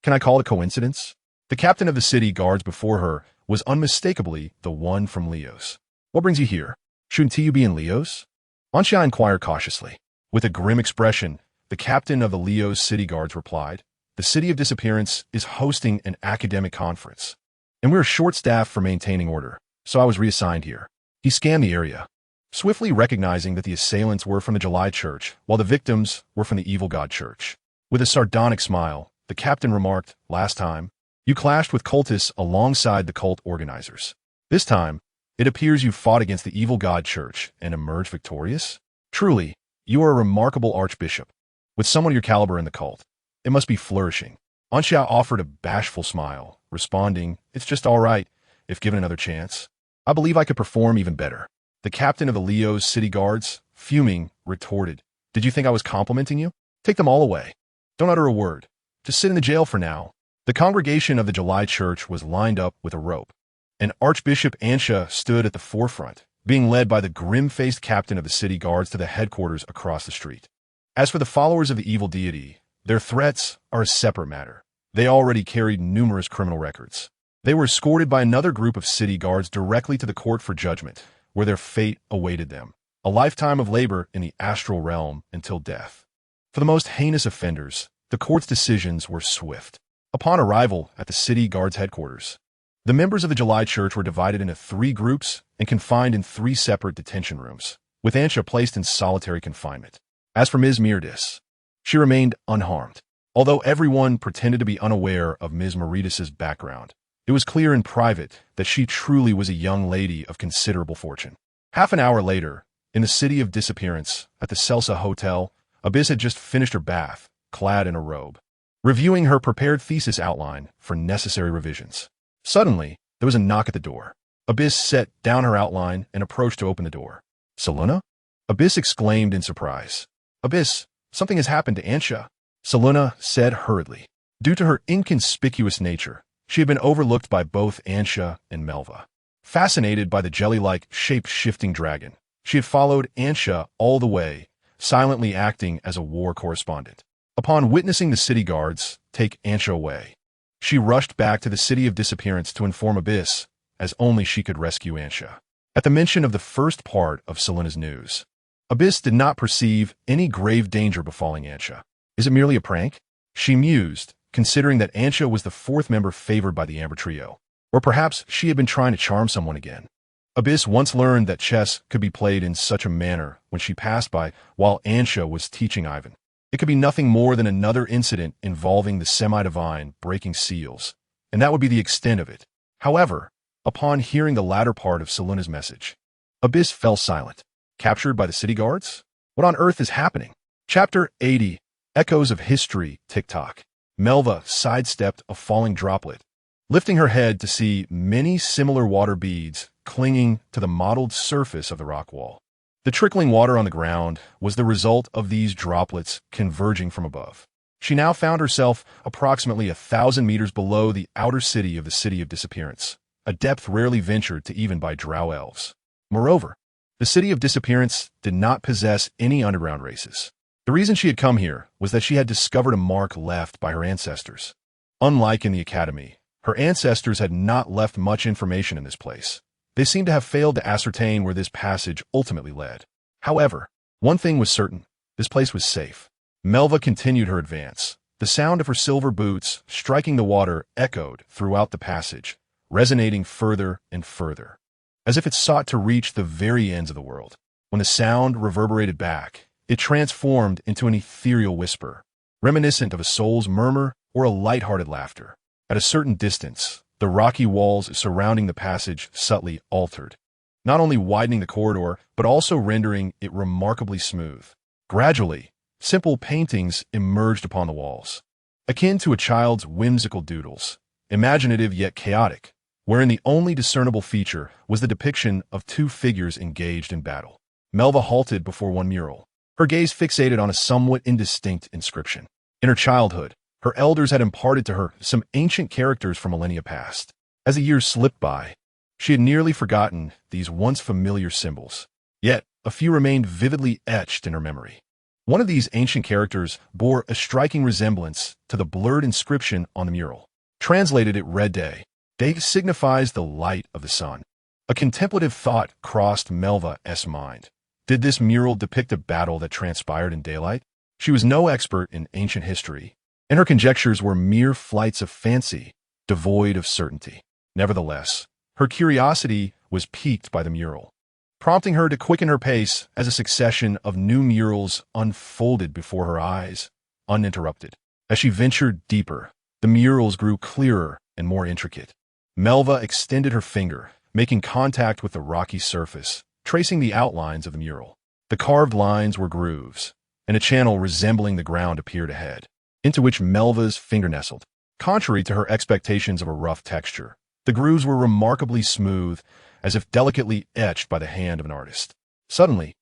S1: Can I call it a coincidence? The captain of the city guards before her was unmistakably the one from Leos. "What brings you here? Shouldn't you be in Leos?" Anxia inquired cautiously. With a grim expression, the captain of the Leos city guards replied, "The City of Disappearance is hosting an academic conference, and we're short-staffed for maintaining order, so I was reassigned here." He scanned the area, swiftly recognizing that the assailants were from the July Church, while the victims were from the evil god Church. With a sardonic smile, the captain remarked, "Last time, you clashed with cultists alongside the cult organizers. This time, it appears you fought against the evil god Church and emerged victorious? Truly, you are a remarkable archbishop. With someone of your caliber in the cult, it must be flourishing." Anxia offered a bashful smile, responding, "It's just all right, if given another chance. I believe I could perform even better." The captain of the Leo's city guards, fuming, retorted, "Did you think I was complimenting you? Take them all away. Don't utter a word. Just sit in the jail for now." The congregation of the July Church was lined up with a rope, and Archbishop Anxia stood at the forefront, being led by the grim-faced captain of the city guards to the headquarters across the street. As for the followers of the evil deity, their threats are a separate matter. They already carried numerous criminal records. They were escorted by another group of city guards directly to the court for judgment, where their fate awaited them, a lifetime of labor in the astral realm until death. For the most heinous offenders, the court's decisions were swift. Upon arrival at the city guards' headquarters, the members of the July Church were divided into 3 groups and confined in 3 separate detention rooms, with Anxia placed in solitary confinement. As for Ms. Meredis, she remained unharmed. Although everyone pretended to be unaware of Ms. Meredis's background, it was clear in private that she truly was a young lady of considerable fortune. Half an hour later, in the city of disappearance, at the Celsa Hotel, Abyss had just finished her bath, clad in a robe, reviewing her prepared thesis outline for necessary revisions. Suddenly, there was a knock at the door. Abyss set down her outline and approached to open the door. "Seluna?" Abyss exclaimed in surprise. "Abyss, something has happened to Ansha," Seluna said hurriedly. Due to her inconspicuous nature, she had been overlooked by both Ansha and Melva. Fascinated by the jelly-like, shape-shifting dragon, she had followed Ansha all the way, silently acting as a war correspondent. Upon witnessing the city guards take Ansha away, she rushed back to the city of disappearance to inform Abyss, as only she could rescue Ansha. At the mention of the first part of Seluna's news, Abyss did not perceive any grave danger befalling Ansha. Is it merely a prank? She mused, considering that Ansha was the fourth member favored by the Amber Trio. Or perhaps she had been trying to charm someone again. Abyss once learned that chess could be played in such a manner when she passed by while Ansha was teaching Ivan. It could be nothing more than another incident involving the semi-divine breaking seals, and that would be the extent of it. However, upon hearing the latter part of Seluna's message, Abyss fell silent. Captured by the city guards? What on earth is happening? Chapter 80, Echoes of History, TikTok. Melva sidestepped a falling droplet, lifting her head to see many similar water beads clinging to the mottled surface of the rock wall. The trickling water on the ground was the result of these droplets converging from above. She now found herself approximately 1,000 meters below the outer city of the City of Disappearance, a depth rarely ventured to even by drow elves. Moreover, the City of Disappearance did not possess any underground races. The reason she had come here was that she had discovered a mark left by her ancestors. Unlike in the Academy, her ancestors had not left much information in this place. They seemed to have failed to ascertain where this passage ultimately led. However, one thing was certain: this place was safe. Melva continued her advance. The sound of her silver boots striking the water echoed throughout the passage, resonating further and further, as if it sought to reach the very ends of the world. When the sound reverberated back, it transformed into an ethereal whisper, reminiscent of a soul's murmur or a light-hearted laughter. At a certain distance, the rocky walls surrounding the passage subtly altered, not only widening the corridor, but also rendering it remarkably smooth. Gradually, simple paintings emerged upon the walls, akin to a child's whimsical doodles, imaginative yet chaotic, wherein the only discernible feature was the depiction of two figures engaged in battle. Melva halted before one mural, her gaze fixated on a somewhat indistinct inscription. In her childhood, her elders had imparted to her some ancient characters from millennia past. As the years slipped by, she had nearly forgotten these once familiar symbols. Yet, a few remained vividly etched in her memory. One of these ancient characters bore a striking resemblance to the blurred inscription on the mural. Translated, it read Day. Day signifies the light of the sun. A contemplative thought crossed Melva's mind. Did this mural depict a battle that transpired in daylight? She was no expert in ancient history, and her conjectures were mere flights of fancy, devoid of certainty. Nevertheless, her curiosity was piqued by the mural, prompting her to quicken her pace as a succession of new murals unfolded before her eyes, uninterrupted. As she ventured deeper, the murals grew clearer and more intricate. Melva extended her finger, making contact with the rocky surface, tracing the outlines of the mural. The carved lines were grooves, and a channel resembling the ground appeared ahead, into which Melva's finger nestled. Contrary to her expectations of a rough texture, the grooves were remarkably smooth, as if delicately etched by the hand of an artist. Suddenly,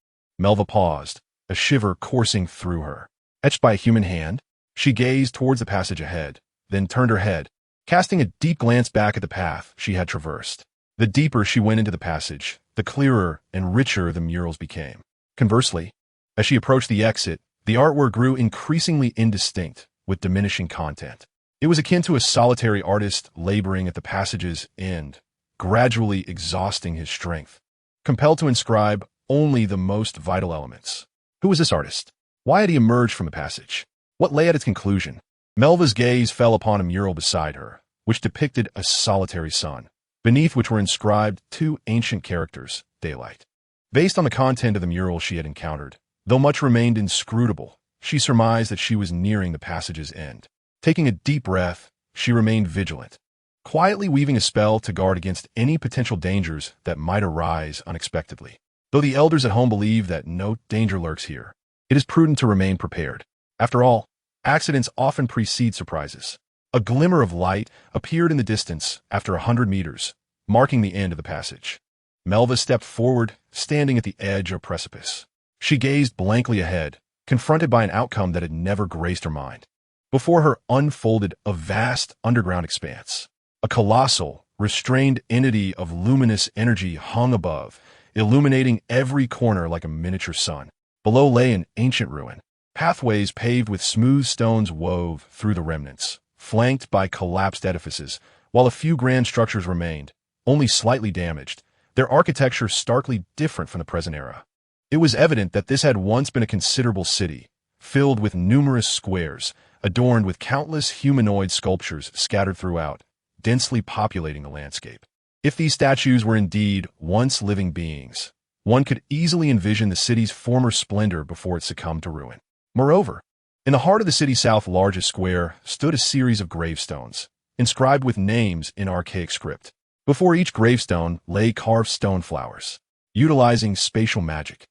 S1: Melva paused, a shiver coursing through her. Etched by a human hand? She gazed towards the passage ahead, then turned her head, casting a deep glance back at the path she had traversed. The deeper she went into the passage, the clearer and richer the murals became. Conversely, as she approached the exit, the artwork grew increasingly indistinct, with diminishing content. It was akin to a solitary artist laboring at the passage's end, gradually exhausting his strength, compelled to inscribe only the most vital elements. Who was this artist? Why had he emerged from the passage? What lay at its conclusion? Melva's gaze fell upon a mural beside her, which depicted a solitary sun, beneath which were inscribed two ancient characters, Daylight. Based on the content of the mural she had encountered, Though much remained inscrutable, she surmised that she was nearing the passage's end. Taking a deep breath, she remained vigilant, quietly weaving a spell to guard against any potential dangers that might arise unexpectedly. Though the elders at home believe that no danger lurks here, it is prudent to remain prepared. After all, accidents often precede surprises. A glimmer of light appeared in the distance after 100 meters, marking the end of the passage. Melva stepped forward, standing at the edge of a precipice. She gazed blankly ahead, confronted by an outcome that had never graced her mind. Before her unfolded a vast underground expanse. A colossal, restrained entity of luminous energy hung above, illuminating every corner like a miniature sun. Below lay an ancient ruin. Pathways paved with smooth stones wove through the remnants, flanked by collapsed edifices, while a few grand structures remained, only slightly damaged, their architecture starkly different from the present era. It was evident that this had once been a considerable city, filled with numerous squares, adorned with countless humanoid sculptures scattered throughout, densely populating the landscape. If these statues were indeed once living beings, one could easily envision the city's former splendor before it succumbed to ruin. Moreover, in the heart of the city's largest square stood a series of gravestones, inscribed with names in archaic script. Before each gravestone lay carved stone flowers, utilizing spatial magic.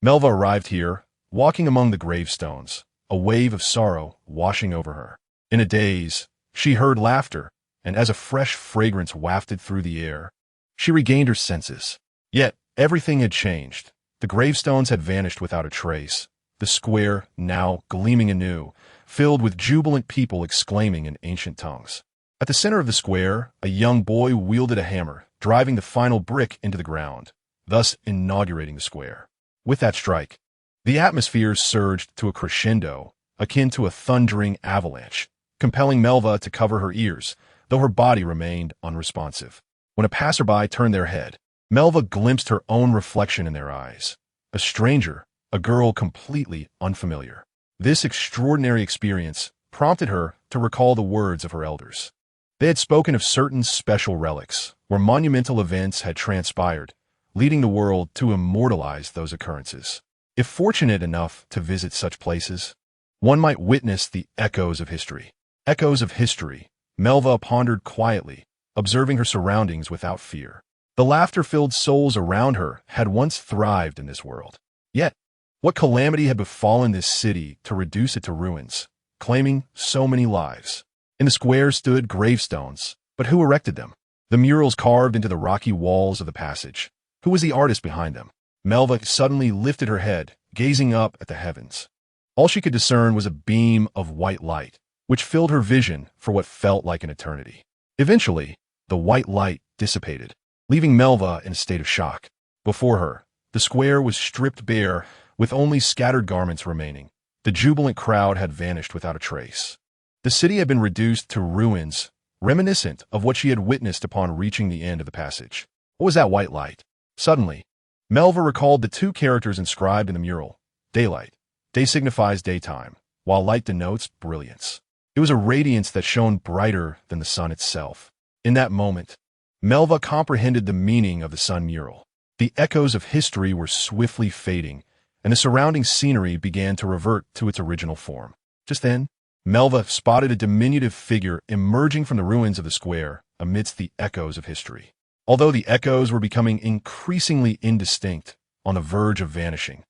S1: Melva arrived here, walking among the gravestones, a wave of sorrow washing over her. In a daze, she heard laughter, and as a fresh fragrance wafted through the air, she regained her senses. Yet, everything had changed. The gravestones had vanished without a trace, the square now gleaming anew, filled with jubilant people exclaiming in ancient tongues. At the center of the square, a young boy wielded a hammer, driving the final brick into the ground, thus inaugurating the square. With that strike, the atmosphere surged to a crescendo, akin to a thundering avalanche, compelling Melva to cover her ears, though her body remained unresponsive. When a passerby turned their head, Melva glimpsed her own reflection in their eyes. A stranger, a girl completely unfamiliar. This extraordinary experience prompted her to recall the words of her elders. They had spoken of certain special relics, where monumental events had transpired, leading the world to immortalize those occurrences. If fortunate enough to visit such places, one might witness the echoes of history. Echoes of history, Melva pondered quietly, observing her surroundings without fear. The laughter-filled souls around her had once thrived in this world. Yet, what calamity had befallen this city to reduce it to ruins, claiming so many lives? In the square stood gravestones, but who erected them? The murals carved into the rocky walls of the passage. Who was the artist behind them? Melva suddenly lifted her head, gazing up at the heavens. All she could discern was a beam of white light, which filled her vision for what felt like an eternity. Eventually, the white light dissipated, leaving Melva in a state of shock. Before her, the square was stripped bare, with only scattered garments remaining. The jubilant crowd had vanished without a trace. The city had been reduced to ruins, reminiscent of what she had witnessed upon reaching the end of the passage. What was that white light? Suddenly, Melva recalled the two characters inscribed in the mural. Daylight. Day signifies daytime, while light denotes brilliance. It was a radiance that shone brighter than the sun itself. In that moment, Melva comprehended the meaning of the sun mural. The echoes of history were swiftly fading, and the surrounding scenery began to revert to its original form. Just then, Melva spotted a diminutive figure emerging from the ruins of the square amidst the echoes of history. Although the echoes were becoming increasingly indistinct, on the verge of vanishing,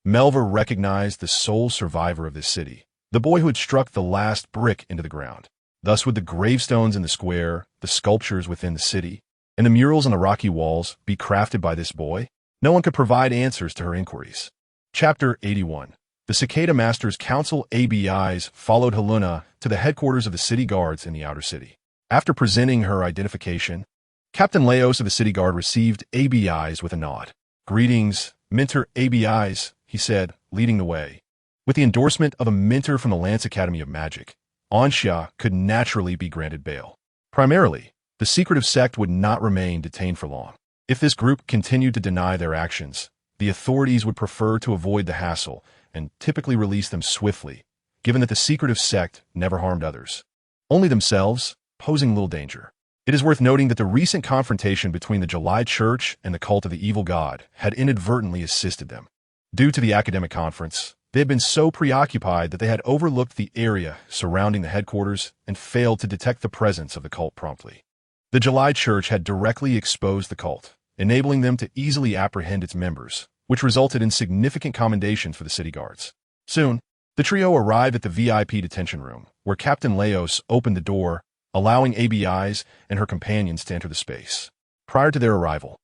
S1: Melva recognized the sole survivor of this city, the boy who had struck the last brick into the ground. Thus would the gravestones in the square, the sculptures within the city, and the murals on the rocky walls be crafted by this boy? No one could provide answers to her inquiries. Chapter 81. The Cicada Master's Council ABIs followed Helena to the headquarters of the city guards in the outer city. After presenting her identification, Captain Leos of the city guard received ABIs with a nod. "Greetings, Mentor ABIs," he said, leading the way. With the endorsement of a mentor from the Lance Academy of Magic, Anxia could naturally be granted bail. Primarily, the secretive sect would not remain detained for long. If this group continued to deny their actions, the authorities would prefer to avoid the hassle and typically release them swiftly, given that the secretive sect never harmed others, only themselves, posing little danger. It is worth noting that the recent confrontation between the July Church and the cult of the evil god had inadvertently assisted them. Due to the academic conference, they had been so preoccupied that they had overlooked the area surrounding the headquarters and failed to detect the presence of the cult promptly. The July church had directly exposed the cult, enabling them to easily apprehend its members, which resulted in significant commendations for the city guards. Soon, the trio arrived at the VIP detention room, where Captain Leos opened the door, allowing ABIs and her companions to enter the space. Prior to their arrival,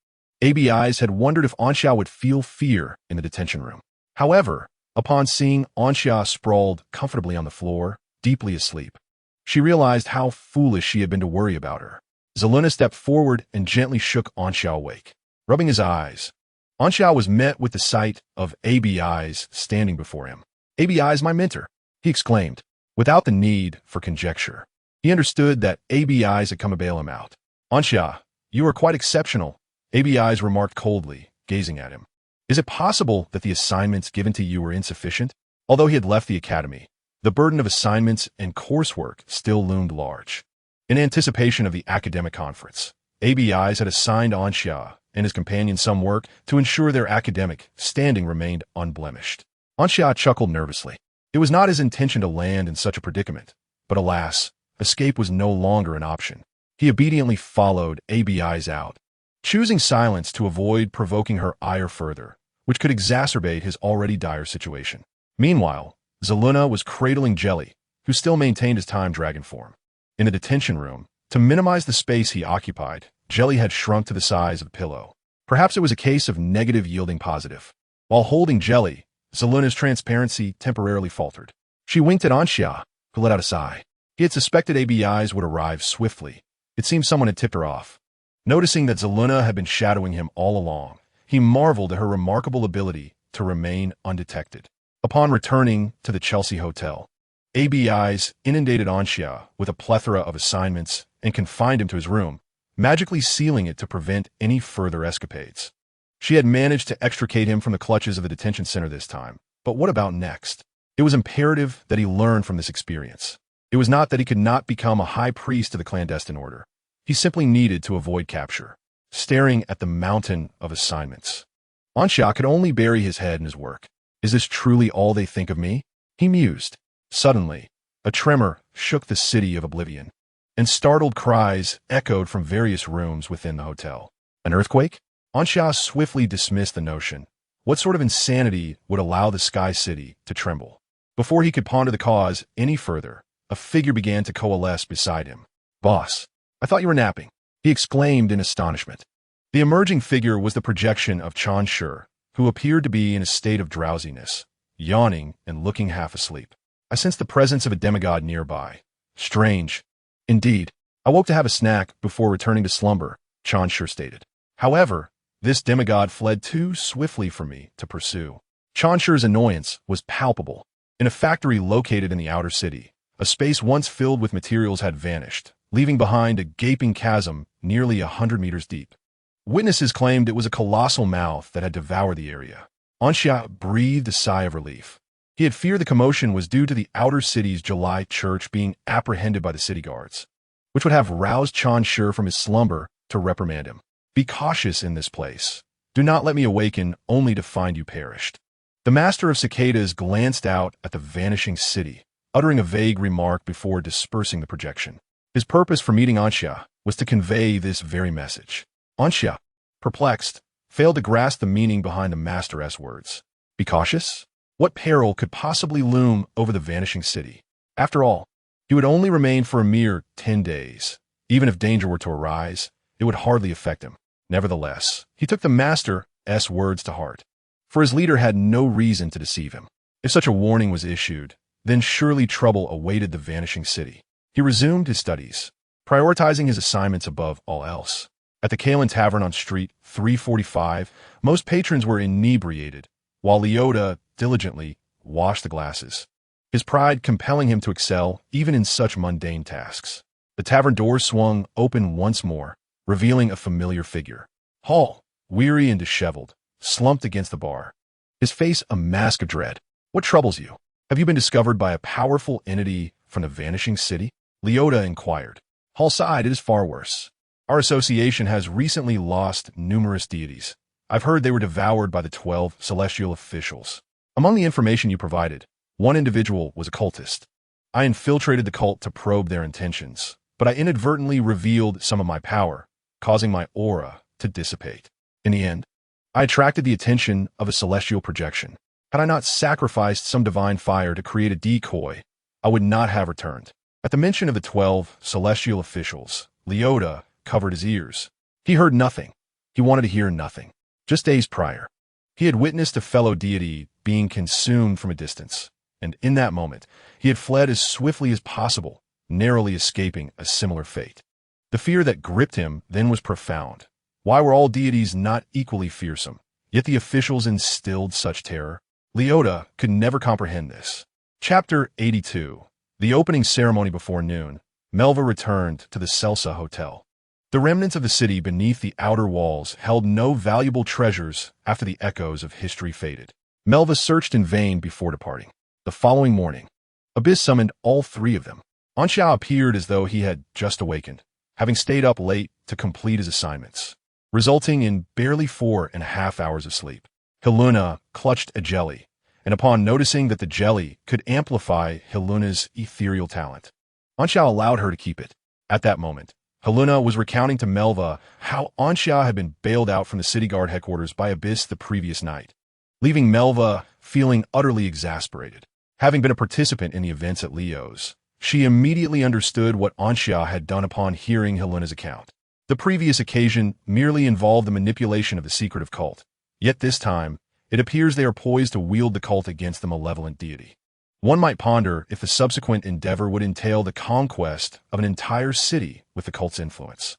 S1: ABIs had wondered if Anxia would feel fear in the detention room. However, upon seeing Anxia sprawled comfortably on the floor, deeply asleep, she realized how foolish she had been to worry about her. Zeluna stepped forward and gently shook Anxia awake. Rubbing his eyes, Anxia was met with the sight of ABIs standing before him. "ABIs, my mentor," he exclaimed, without the need for conjecture. He understood that ABIs had come to bail him out. "Anxia, you are quite exceptional," ABIs remarked coldly, gazing at him. "Is it possible that the assignments given to you were insufficient?" Although he had left the academy, the burden of assignments and coursework still loomed large. In anticipation of the academic conference, ABIs had assigned Anxia and his companion some work to ensure their academic standing remained unblemished. Anxia chuckled nervously. It was not his intention to land in such a predicament, but alas, escape was no longer an option. He obediently followed ABIs out, choosing silence to avoid provoking her ire further, which could exacerbate his already dire situation. Meanwhile, Zeluna was cradling Jelly, who still maintained his time dragon form. In the detention room, to minimize the space he occupied, Jelly had shrunk to the size of a pillow. Perhaps it was a case of negative yielding positive. While holding Jelly, Zeluna's transparency temporarily faltered. She winked at Anxia, who let out a sigh. He had suspected ABIs would arrive swiftly. It seemed someone had tipped her off. Noticing that Zeluna had been shadowing him all along, he marveled at her remarkable ability to remain undetected. Upon returning to the Chelsea Hotel, ABIs inundated Anxia with a plethora of assignments and confined him to his room, magically sealing it to prevent any further escapades. She had managed to extricate him from the clutches of the detention center this time, but what about next? It was imperative that he learn from this experience. It was not that he could not become a high priest of the clandestine order. He simply needed to avoid capture. Staring at the mountain of assignments, Anxia could only bury his head in his work. Is this truly all they think of me? He mused. Suddenly, a tremor shook the city of oblivion, and startled cries echoed from various rooms within the hotel. An earthquake? Anxia swiftly dismissed the notion. What sort of insanity would allow the Sky City to tremble? Before he could ponder the cause any further, a figure began to coalesce beside him. "Boss, I thought you were napping," he exclaimed in astonishment. The emerging figure was the projection of Chan Shi, who appeared to be in a state of drowsiness, yawning and looking half asleep. "I sensed the presence of a demigod nearby. Strange. Indeed, I woke to have a snack before returning to slumber," Chan Shi stated. "However, this demigod fled too swiftly for me to pursue." Chan Shi's annoyance was palpable. In a factory located in the outer city, a space once filled with materials had vanished, leaving behind a gaping chasm nearly 100 meters deep. Witnesses claimed it was a colossal mouth that had devoured the area. Anxia breathed a sigh of relief. He had feared the commotion was due to the outer city's July church being apprehended by the city guards, which would have roused Chan Shi from his slumber to reprimand him. "Be cautious in this place. Do not let me awaken only to find you perished." The master of cicadas glanced out at the vanishing city, uttering a vague remark before dispersing the projection. His purpose for meeting Anxia was to convey this very message. Anxia, perplexed, failed to grasp the meaning behind the master's words. Be cautious? What peril could possibly loom over the vanishing city? After all, he would only remain for a mere 10 days. Even if danger were to arise, it would hardly affect him. Nevertheless, he took the master's words to heart, for his leader had no reason to deceive him. If such a warning was issued, then surely trouble awaited the vanishing city. He resumed his studies, prioritizing his assignments above all else. At the Kalen Tavern on Street 345, most patrons were inebriated, while Leota diligently washed the glasses, his pride compelling him to excel even in such mundane tasks. The tavern doors swung open once more, revealing a familiar figure. Hall, weary and disheveled, slumped against the bar, his face a mask of dread. "What troubles you? Have you been discovered by a powerful entity from the vanishing city?" Leota inquired. Hall sighed. "It is far worse. Our association has recently lost numerous deities, I've heard they were devoured by the 12 celestial officials. Among the information you provided, one individual was a cultist. I infiltrated the cult to probe their intentions, but I inadvertently revealed some of my power, causing my aura to dissipate. In the end, I attracted the attention of a celestial projection. Had I not sacrificed some divine fire to create a decoy, I would not have returned. At the mention of the 12 celestial officials, Leota covered his ears. He heard nothing. He wanted to hear nothing. Just days prior, he had witnessed a fellow deity being consumed from a distance, and in that moment, he had fled as swiftly as possible, narrowly escaping a similar fate. The fear that gripped him then was profound. Why were all deities not equally fearsome? Yet the officials instilled such terror. Leota could never comprehend this. Chapter 82. The opening ceremony before noon, Melva returned to the Celsa Hotel. The remnants of the city beneath the outer walls held no valuable treasures after the echoes of history faded. Melva searched in vain before departing. The following morning, Abyss summoned all three of them. Anxia appeared as though he had just awakened, having stayed up late to complete his assignments, resulting in barely 4.5 hours of sleep. Hiluna clutched a jelly, and upon noticing that the jelly could amplify Hiluna's ethereal talent, Anxia allowed her to keep it. At that moment, Hiluna was recounting to Melva how Anxia had been bailed out from the city guard headquarters by Abyss the previous night, leaving Melva feeling utterly exasperated. Having been a participant in the events at Leo's, she immediately understood what Anxia had done upon hearing Hiluna's account. The previous occasion merely involved the manipulation of the secretive cult, yet this time, it appears they are poised to wield the cult against the malevolent deity. One might ponder if the subsequent endeavor would entail the conquest of an entire city with the cult's influence.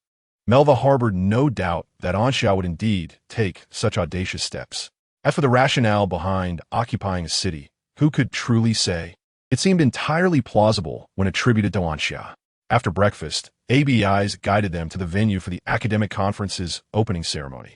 S1: Melva harbored no doubt that Anxia would indeed take such audacious steps. As for the rationale behind occupying a city, who could truly say? It seemed entirely plausible when attributed to Anxia. After breakfast, ABIs guided them to the venue for the academic conference's opening ceremony.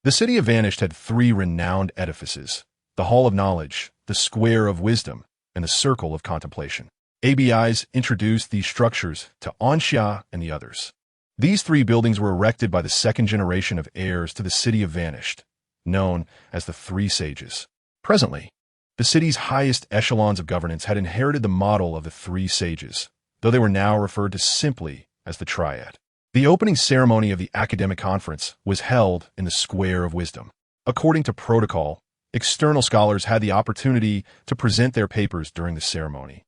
S1: The city of Vanished had three renowned edifices: the Hall of Knowledge, the Square of Wisdom, and the Circle of Contemplation. ABIs introduced these structures to Anxia and the others. These three buildings were erected by the second generation of heirs to the city of Vanished, known as the Three Sages. Presently, the city's highest echelons of governance had inherited the model of the Three Sages, though they were now referred to simply as the Triad. The opening ceremony of the academic conference was held in the Square of Wisdom. According to protocol, external scholars had the opportunity to present their papers during the ceremony,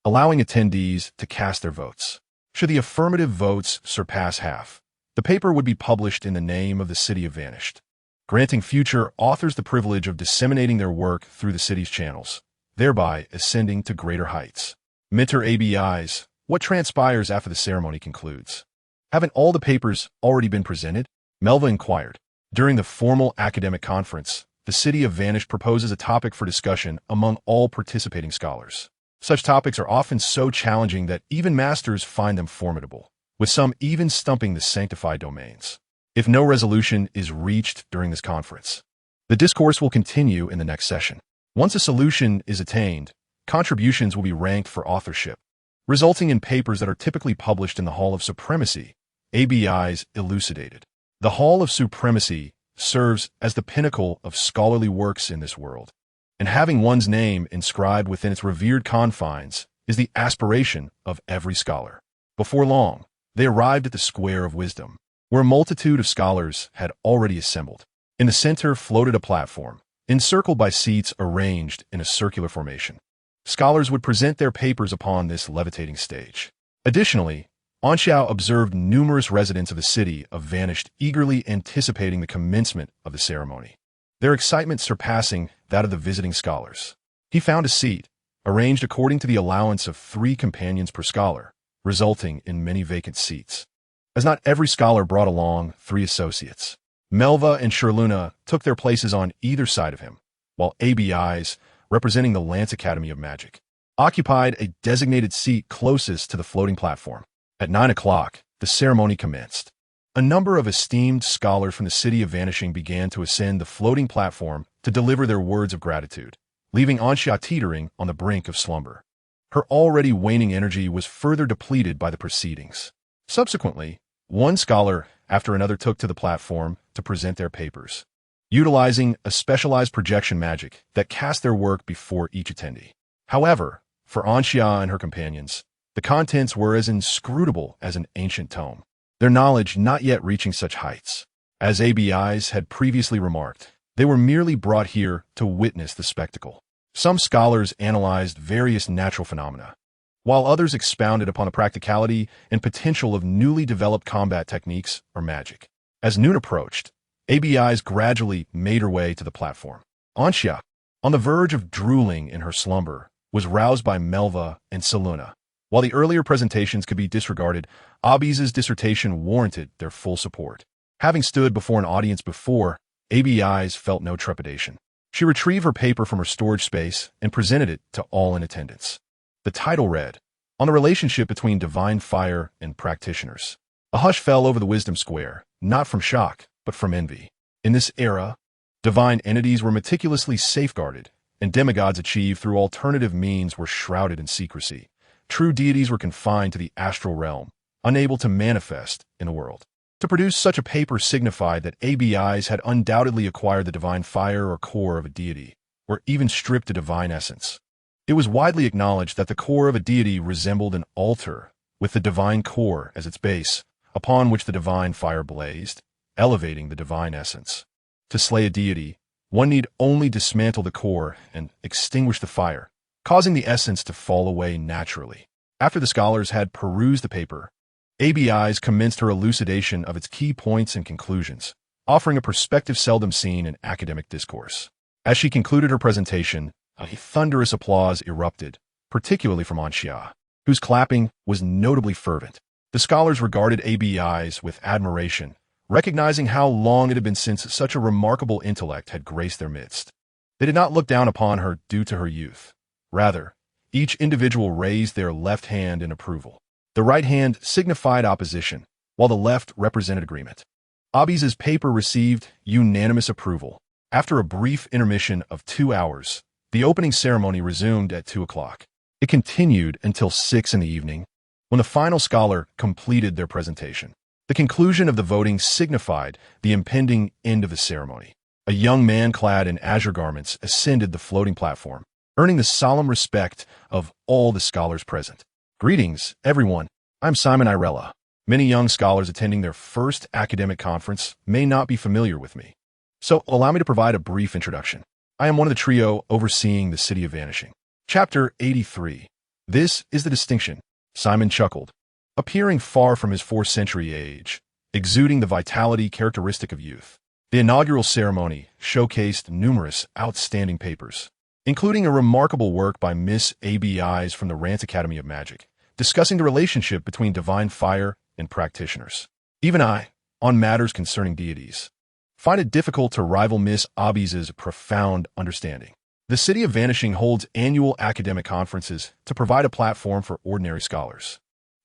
S1: allowing attendees to cast their votes. Should the affirmative votes surpass half, the paper would be published in the name of the city of Vanished, granting future authors the privilege of disseminating their work through the city's channels, thereby ascending to greater heights. Mentor ABIs, what transpires after the ceremony concludes? Haven't all the papers already been presented? Melva inquired. During the formal academic conference, the city of Vanished proposes a topic for discussion among all participating scholars. Such topics are often so challenging that even masters find them formidable, with some even stumping the sanctified domains. If no resolution is reached during this conference, the discourse will continue in the next session. Once a solution is attained, contributions will be ranked for authorship, resulting in papers that are typically published in the Hall of Supremacy, ABIs elucidated. The Hall of Supremacy serves as the pinnacle of scholarly works in this world, and having one's name inscribed within its revered confines is the aspiration of every scholar. Before long, they arrived at the Square of Wisdom, where a multitude of scholars had already assembled. In the center floated a platform, encircled by seats arranged in a circular formation. Scholars would present their papers upon this levitating stage. Additionally, Anxia observed numerous residents of the city of Vanished eagerly anticipating the commencement of the ceremony, their excitement surpassing that of the visiting scholars. He found a seat, arranged according to the allowance of 3 companions per scholar, resulting in many vacant seats, as not every scholar brought along 3 associates. Melva and Sherluna took their places on either side of him, while ABIs, representing the Lance Academy of Magic, occupied a designated seat closest to the floating platform. At 9 o'clock, the ceremony commenced. A number of esteemed scholars from the city of Vanishing began to ascend the floating platform to deliver their words of gratitude, leaving Anxia teetering on the brink of slumber. Her already waning energy was further depleted by the proceedings. Subsequently, one scholar after another took to the platform to present their papers. utilizing a specialized projection magic that cast their work before each attendee. However, for Anxia and her companions, the contents were as inscrutable as an ancient tome, their knowledge not yet reaching such heights. As ABIs had previously remarked, they were merely brought here to witness the spectacle. Some scholars analyzed various natural phenomena, while others expounded upon the practicality and potential of newly developed combat techniques or magic. As noon approached, ABIs gradually made her way to the platform. Anxia, on the verge of drooling in her slumber, was roused by Melva and Seluna. While the earlier presentations could be disregarded, Abiz's dissertation warranted their full support. Having stood before an audience before, ABIs felt no trepidation. She retrieved her paper from her storage space and presented it to all in attendance. The title read, "On the Relationship Between Divine Fire and Practitioners." A hush fell over the Wisdom Square, not from shock, but from envy. In this era, divine entities were meticulously safeguarded, and demigods achieved through alternative means were shrouded in secrecy. True deities were confined to the astral realm, unable to manifest in the world. To produce such a paper signified that ABIs had undoubtedly acquired the divine fire or core of a deity, or even stripped a divine essence. It was widely acknowledged that the core of a deity resembled an altar, with the divine core as its base, upon which the divine fire blazed, elevating the divine essence. To slay a deity, one need only dismantle the core and extinguish the fire, causing the essence to fall away naturally. After the scholars had perused the paper, ABIs commenced her elucidation of its key points and conclusions, offering a perspective seldom seen in academic discourse. As she concluded her presentation, a thunderous applause erupted, particularly from Anxia, whose clapping was notably fervent. The scholars regarded ABIs with admiration, recognizing how long it had been since such a remarkable intellect had graced their midst. They did not look down upon her due to her youth. Rather, each individual raised their left hand in approval. The right hand signified opposition, while the left represented agreement. Abiz's paper received unanimous approval. After a brief intermission of 2 hours, the opening ceremony resumed at 2 o'clock. It continued until 6 in the evening, when the final scholar completed their presentation. The conclusion of the voting signified the impending end of the ceremony. A young man clad in azure garments ascended the floating platform, earning the solemn respect of all the scholars present. "Greetings, everyone. I'm Simon Irregular. Many young scholars attending their first academic conference may not be familiar with me, so allow me to provide a brief introduction. I am one of the trio overseeing the City of Vanishing." Chapter 83. This is the distinction. Simon chuckled, appearing far from his 4th-century age, exuding the vitality characteristic of youth. The inaugural ceremony showcased numerous outstanding papers, including a remarkable work by Miss ABIs from the Rant Academy of Magic, discussing the relationship between divine fire and practitioners. Even I, on matters concerning deities, find it difficult to rival Miss Abiz's profound understanding. The City of Vanishing holds annual academic conferences to provide a platform for ordinary scholars,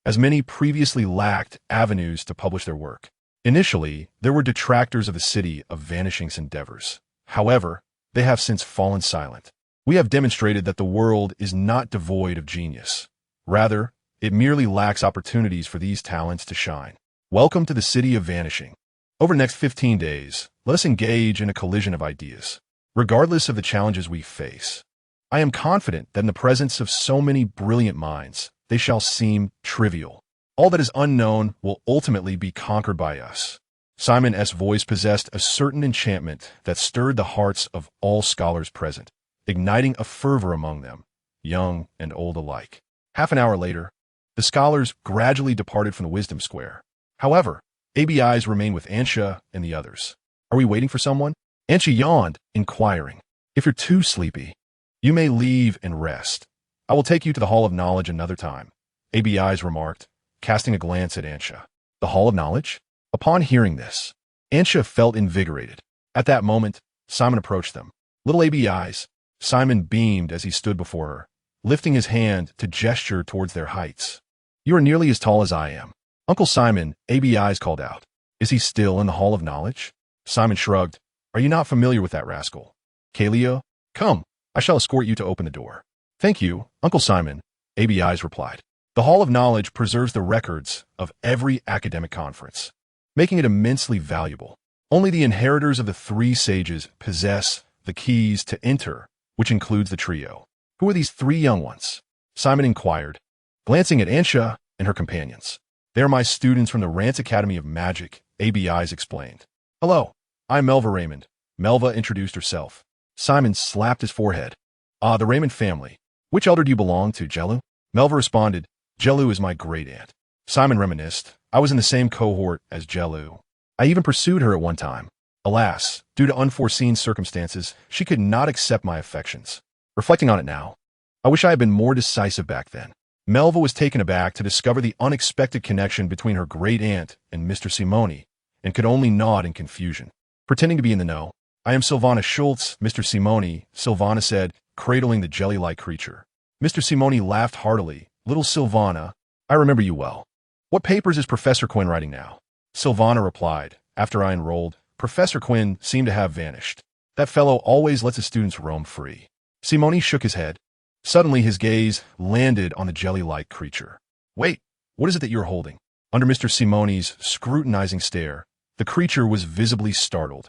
S1: as many previously lacked avenues to publish their work. Initially, there were detractors of the City of Vanishing's endeavors. However, they have since fallen silent. We have demonstrated that the world is not devoid of genius. Rather, it merely lacks opportunities for these talents to shine. Welcome to the City of Vanishing. Over the next 15 days, let us engage in a collision of ideas. Regardless of the challenges we face, I am confident that in the presence of so many brilliant minds, they shall seem trivial. All that is unknown will ultimately be conquered by us. Simon's voice possessed a certain enchantment that stirred the hearts of all scholars present, igniting a fervor among them, young and old alike. Half an hour later, the scholars gradually departed from the Wisdom Square. However, ABIs remained with Anxia and the others. "Are we waiting for someone?" Anxia yawned, inquiring. "If you're too sleepy, you may leave and rest. I will take you to the Hall of Knowledge another time," ABIs remarked, casting a glance at Anxia. "The Hall of Knowledge?" Upon hearing this, Anxia felt invigorated. At that moment, Simon approached them. "Little ABIs," Simon beamed as he stood before her, lifting his hand to gesture towards their heights. "You are nearly as tall as I am." "Uncle Simon," ABIs called out. "Is he still in the Hall of Knowledge?" Simon shrugged. "Are you not familiar with that rascal?" "Kaleo, come, I shall escort you to open the door." "Thank you, Uncle Simon," ABIs replied. The Hall of Knowledge preserves the records of every academic conference, making it immensely valuable. Only the inheritors of the three sages possess the keys to enter, which includes the trio. Who are these three young ones? Simon inquired, glancing at Ansha and her companions. They are my students from the Rance Academy of Magic, ABIs explained. Hello, I'm Melva Raymond. Melva introduced herself. Simon slapped his forehead. Ah, the Raymond family. Which elder do you belong to, Jelu? Melva responded, Jelu is my great-aunt. Simon reminisced, I was in the same cohort as Jelu. I even pursued her at one time. Alas, due to unforeseen circumstances, she could not accept my affections. Reflecting on it now, I wish I had been more decisive back then. Melva was taken aback to discover the unexpected connection between her great-aunt and Mr. Simoni, and could only nod in confusion. Pretending to be in the know, I am Sylvana Schultz, Mr. Simoni, Sylvana said, cradling the jelly-like creature. Mr. Simoni laughed heartily. Little Sylvana, I remember you well. What papers is Professor Quinn writing now? Sylvana replied, after I enrolled, Professor Quinn seemed to have vanished. That fellow always lets his students roam free. Simoni shook his head. Suddenly his gaze landed on the jelly-like creature. Wait, what is it that you're holding? Under Mr. Simoni's scrutinizing stare, the creature was visibly startled.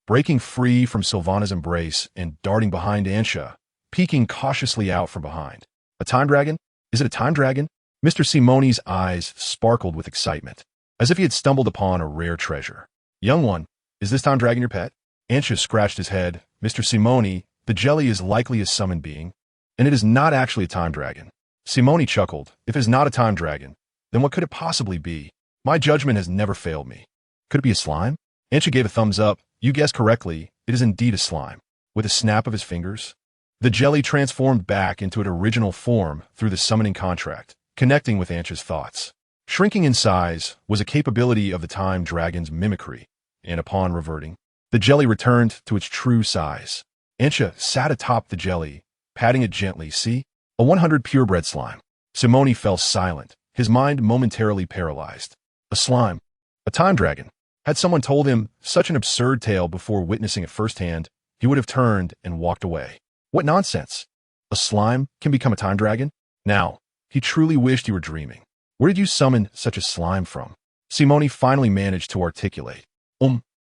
S1: Breaking free from Sylvana's embrace and darting behind Ansha, peeking cautiously out from behind. A time dragon? Is it a time dragon? Mr. Simoni's eyes sparkled with excitement, as if he had stumbled upon a rare treasure. Young one, is this time dragon your pet? Ansha scratched his head. Mr. Simoni, the jelly is likely a summoned being, and it is not actually a time dragon. Simoni chuckled. If it is not a time dragon, then what could it possibly be? My judgment has never failed me. Could it be a slime? Ansha gave a thumbs up. You guessed correctly, it is indeed a slime. With a snap of his fingers, the jelly transformed back into its original form through the summoning contract, connecting with Ansha's thoughts. Shrinking in size was a capability of the time dragon's mimicry, and upon reverting, the jelly returned to its true size. Ansha sat atop the jelly, patting it gently. See? A 100 purebred slime. Simoni fell silent, his mind momentarily paralyzed. A slime. A time dragon. Had someone told him such an absurd tale before witnessing it firsthand, he would have turned and walked away. What nonsense! A slime can become a time dragon? Now, he truly wished he were dreaming. Where did you summon such a slime from? Simoni finally managed to articulate.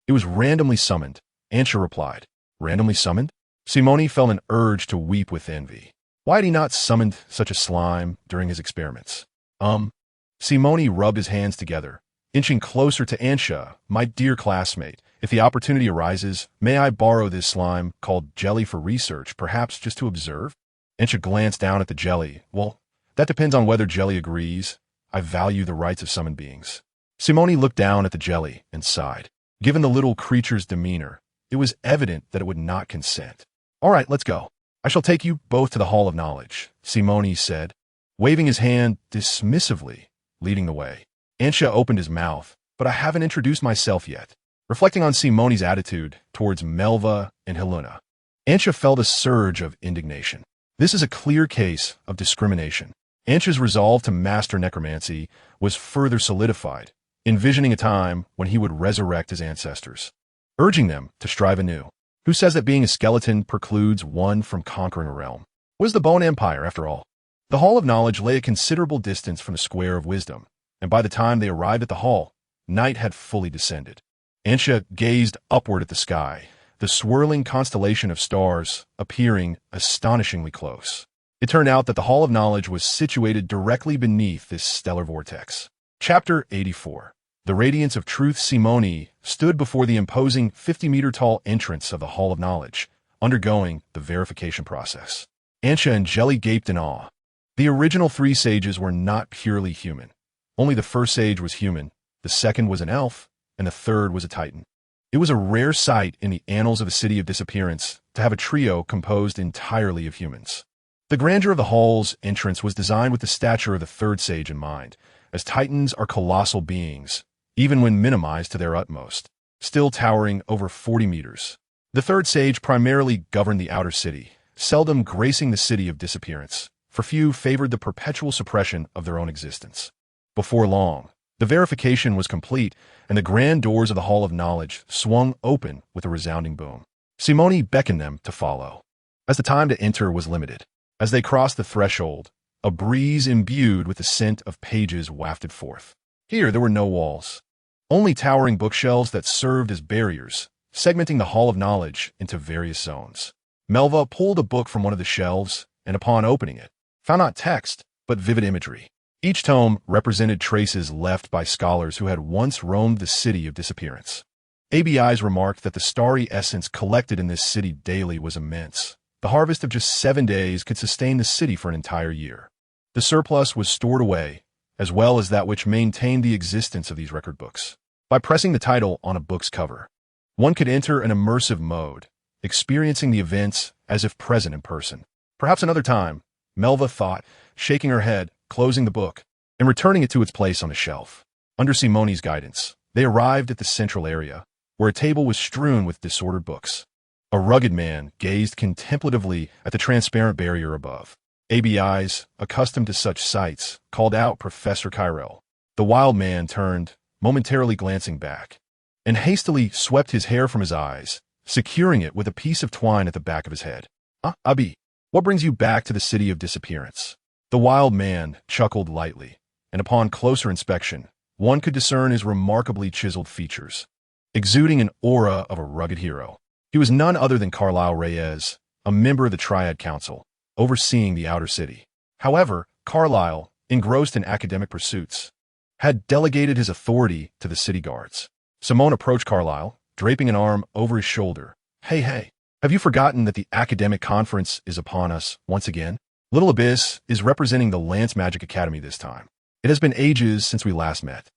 S1: It was randomly summoned, Ansha replied. Randomly summoned? Simoni felt an urge to weep with envy. Why had he not summoned such a slime during his experiments? Simoni rubbed his hands together, inching closer to Ansha. My dear classmate, if the opportunity arises, may I borrow this slime called jelly for research, perhaps just to observe? Ansha glanced down at the jelly. Well, that depends on whether jelly agrees. I value the rights of summoned beings. Simoni looked down at the jelly and sighed. Given the little creature's demeanor, it was evident that it would not consent. All right, let's go. I shall take you both to the Hall of Knowledge, Simoni said, waving his hand dismissively, leading the way. Ansha opened his mouth, but I haven't introduced myself yet. Reflecting on Simoni's attitude towards Melva and Helena, Ansha felt a surge of indignation. This is a clear case of discrimination. Ansha's resolve to master necromancy was further solidified, envisioning a time when he would resurrect his ancestors, urging them to strive anew. Who says that being a skeleton precludes one from conquering a realm? What is the Bone Empire, after all? The Hall of Knowledge lay a considerable distance from the Square of Wisdom, and by the time they arrived at the hall, night had fully descended. Ansha gazed upward at the sky, the swirling constellation of stars appearing astonishingly close. It turned out that the Hall of Knowledge was situated directly beneath this stellar vortex. Chapter 84. The Radiance of Truth. Simoni stood before the imposing 50-meter-tall entrance of the Hall of Knowledge, undergoing the verification process. Ansha and Jelly gaped in awe. The original three sages were not purely human. Only the first sage was human, the second was an elf, and the third was a titan. It was a rare sight in the annals of the City of Disappearance to have a trio composed entirely of humans. The grandeur of the hall's entrance was designed with the stature of the third sage in mind, as titans are colossal beings, even when minimized to their utmost, still towering over 40 meters. The third sage primarily governed the outer city, seldom gracing the City of Disappearance, for few favored the perpetual suppression of their own existence. Before long, the verification was complete, and the grand doors of the Hall of Knowledge swung open with a resounding boom. Simoni beckoned them to follow. As the time to enter was limited, as they crossed the threshold, a breeze imbued with the scent of pages wafted forth. Here there were no walls, only towering bookshelves that served as barriers, segmenting the Hall of Knowledge into various zones. Melva pulled a book from one of the shelves, and upon opening it, found not text, but vivid imagery. Each tome represented traces left by scholars who had once roamed the city of disappearance. ABI's remarked that the starry essence collected in this city daily was immense. The harvest of just 7 days could sustain the city for an entire year. The surplus was stored away, as well as that which maintained the existence of these record books. By pressing the title on a book's cover, one could enter an immersive mode, experiencing the events as if present in person. Perhaps another time, Melva thought, shaking her head, closing the book, and returning it to its place on the shelf. Under Simone's guidance, they arrived at the central area, where a table was strewn with disordered books. A rugged man gazed contemplatively at the transparent barrier above. ABI's, accustomed to such sights, called out Professor Kyrell. The wild man turned, momentarily glancing back, and hastily swept his hair from his eyes, securing it with a piece of twine at the back of his head. Abi, what brings you back to the city of disappearance? The wild man chuckled lightly, and upon closer inspection, one could discern his remarkably chiseled features, exuding an aura of a rugged hero. He was none other than Carlisle Reyes, a member of the Triad Council, overseeing the outer city. However, Carlisle, engrossed in academic pursuits, had delegated his authority to the city guards. Simone approached Carlisle, draping an arm over his shoulder. Hey, have you forgotten that the academic conference is upon us once again? Little Abyss is representing the Lance Magic Academy this time. It has been ages since we last met,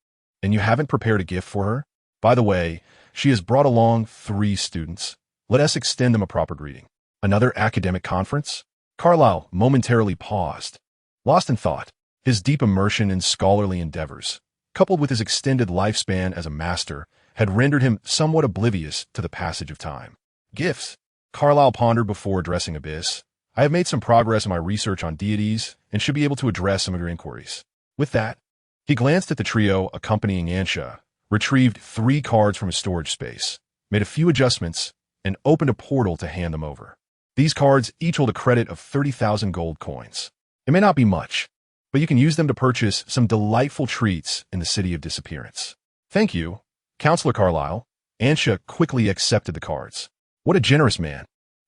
S1: and you haven't prepared a gift for her? By the way, she has brought along 3 students. Let us extend them a proper greeting. Another academic conference? Carlisle momentarily paused, lost in thought. His deep immersion in scholarly endeavors, coupled with his extended lifespan as a master, had rendered him somewhat oblivious to the passage of time. Gifts? Carlisle pondered before addressing Abyss. I have made some progress in my research on deities and should be able to address some of your inquiries. With that, he glanced at the trio accompanying Ansha, retrieved 3 cards from his storage space, made a few adjustments, and opened a portal to hand them over. These cards each hold a credit of 30,000 gold coins. It may not be much, but you can use them to purchase some delightful treats in the city of disappearance. Thank you, Counselor Carlisle. Ansha quickly accepted the cards. What a generous man.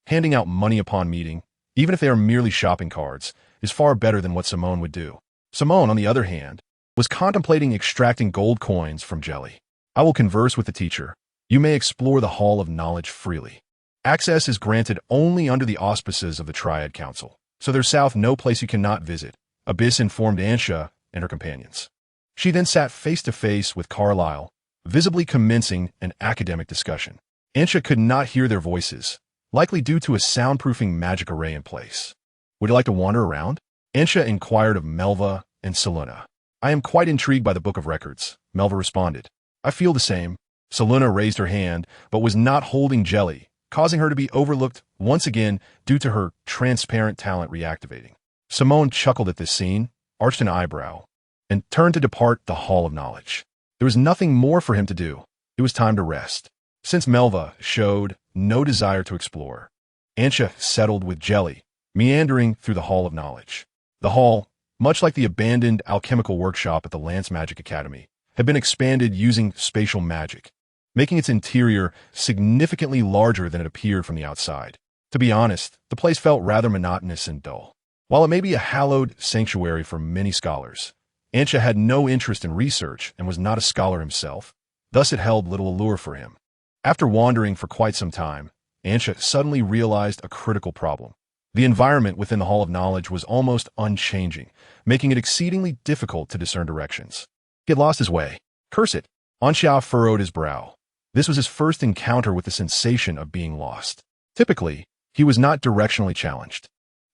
S1: Handing out money upon meeting, even if they are merely shopping cards, is far better than what Simone would do. Simone, on the other hand, was contemplating extracting gold coins from Jelly. I will converse with the teacher. You may explore the Hall of Knowledge freely. Access is granted only under the auspices of the Triad Council, so there's south no place you cannot visit, Abyss informed Ansha and her companions. She then sat face to face with Carlisle, visibly commencing an academic discussion. Ansha could not hear their voices, likely due to a soundproofing magic array in place. Would you like to wander around? Ansha inquired of Melva and Seluna. I am quite intrigued by the Book of Records, Melva responded. I feel the same. Seluna raised her hand, but was not holding Jelly, causing her to be overlooked once again due to her transparent talent reactivating. Simone chuckled at this scene, arched an eyebrow, and turned to depart the Hall of Knowledge. There was nothing more for him to do. It was time to rest. Since Melva showed no desire to explore, Ansha settled with Jelly, meandering through the Hall of Knowledge. The hall, much like the abandoned alchemical workshop at the Lance Magic Academy, had been expanded using spatial magic, making its interior significantly larger than it appeared from the outside. To be honest, the place felt rather monotonous and dull. While it may be a hallowed sanctuary for many scholars, Ansha had no interest in research and was not a scholar himself, thus it held little allure for him. After wandering for quite some time, Ansha suddenly realized a critical problem. The environment within the Hall of Knowledge was almost unchanging, making it exceedingly difficult to discern directions. He had lost his way. Curse it! Ansha furrowed his brow. This was his first encounter with the sensation of being lost. Typically, he was not directionally challenged.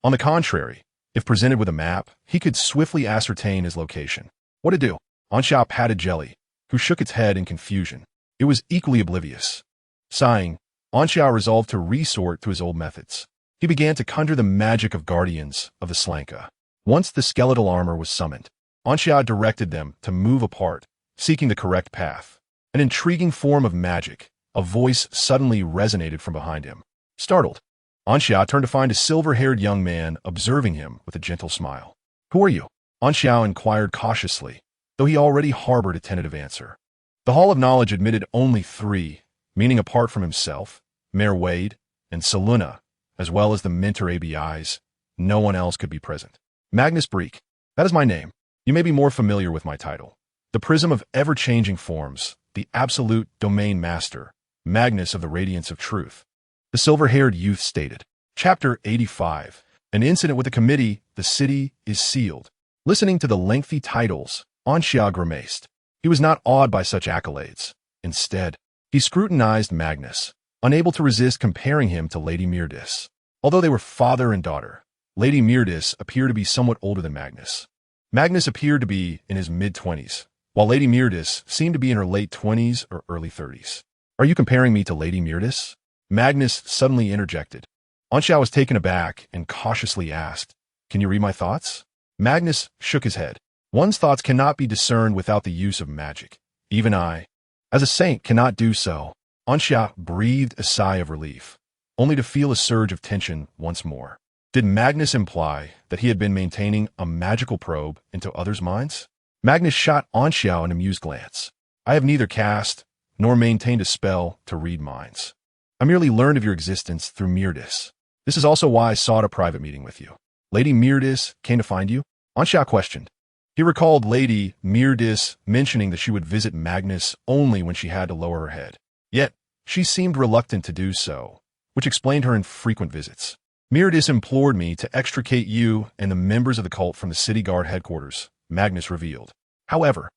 S1: On the contrary, if presented with a map, he could swiftly ascertain his location. What to do? Ansha patted Jelly, who shook its head in confusion. It was equally oblivious. Sighing, Ansha resolved to resort to his old methods. He began to conjure the magic of guardians of the Slanka. Once the skeletal armor was summoned, Ansha directed them to move apart, seeking the correct path. An intriguing form of magic, a voice suddenly resonated from behind him. Startled, Ansha turned to find a silver-haired young man observing him with a gentle smile. Who are you? Ansha inquired cautiously, though he already harbored a tentative answer. The Hall of Knowledge admitted only 3, meaning apart from himself, Mayor Wade, and Saluna, as well as the Mentor ABIs, no one else could be present. Magnus Breek, that is my name. You may be more familiar with my title. The Prism of Ever-Changing Forms, the Absolute Domain Master, Magnus of the Radiance of Truth. The silver-haired youth stated. Chapter 85. An incident with the committee, the city is sealed. Listening to the lengthy titles, Anxia grimaced. He was not awed by such accolades. Instead, he scrutinized Magnus, unable to resist comparing him to Lady Myrdis. Although they were father and daughter, Lady Myrdis appeared to be somewhat older than Magnus. Magnus appeared to be in his mid-20s, while Lady Myrdis seemed to be in her late 20s or early 30s. Are you comparing me to Lady Myrdis? Magnus suddenly interjected. Anxia was taken aback and cautiously asked, Can you read my thoughts? Magnus shook his head. One's thoughts cannot be discerned without the use of magic. Even I, as a saint, cannot do so. Anxia breathed a sigh of relief, only to feel a surge of tension once more. Did Magnus imply that he had been maintaining a magical probe into others' minds? Magnus shot Anxia an amused glance. I have neither cast nor maintained a spell to read minds. I merely learned of your existence through Myrdis. This is also why I sought a private meeting with you. Lady Myrdis came to find you? Anxia questioned. He recalled Lady Myrdis mentioning that she would visit Magnus only when she had to lower her head. Yet, she seemed reluctant to do so, which explained her infrequent visits. Myrdis implored me to extricate you and the members of the cult from the city guard headquarters, Magnus revealed. However,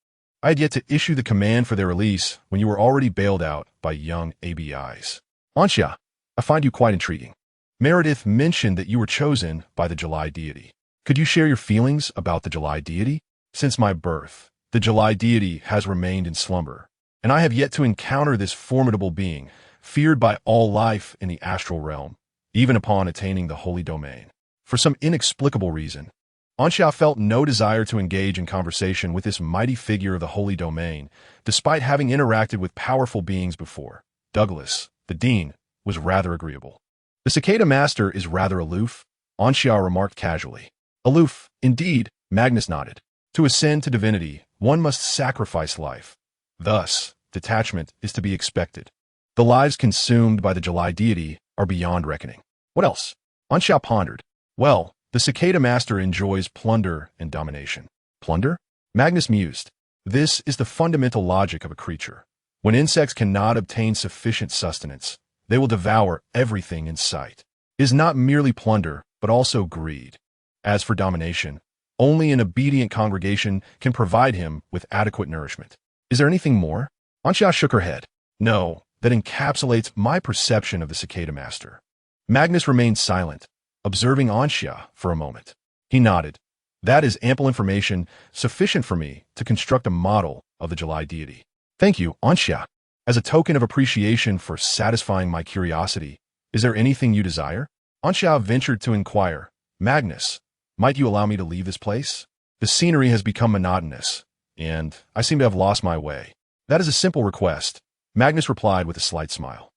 S1: I had yet to issue the command for their release when you were already bailed out by young ABIs. Anxia, I find you quite intriguing. Meredith mentioned that you were chosen by the July deity. Could you share your feelings about the July deity? Since my birth, the July deity has remained in slumber, and I have yet to encounter this formidable being, feared by all life in the astral realm, even upon attaining the holy domain. For some inexplicable reason, Anxia felt no desire to engage in conversation with this mighty figure of the holy domain, despite having interacted with powerful beings before. Douglas, the dean, was rather agreeable. The Cicada Master is rather aloof, Anxia remarked casually. Aloof, indeed, Magnus nodded. To ascend to divinity, one must sacrifice life. Thus, detachment is to be expected. The lives consumed by the July deity are beyond reckoning. What else? Anxia pondered. Well, the Cicada Master enjoys plunder and domination. Plunder? Magnus mused. This is the fundamental logic of a creature. When insects cannot obtain sufficient sustenance, they will devour everything in sight. It is not merely plunder, but also greed. As for domination, only an obedient congregation can provide him with adequate nourishment. Is there anything more? Anxia shook her head. No, that encapsulates my perception of the Cicada Master. Magnus remained silent, observing Anxia for a moment. He nodded. That is ample information, sufficient for me to construct a model of the July deity. Thank you, Anxia. As a token of appreciation for satisfying my curiosity, is there anything you desire? Anxia ventured to inquire. Magnus, might you allow me to leave this place? The scenery has become monotonous, and I seem to have lost my way. That is a simple request, Magnus replied with a slight smile.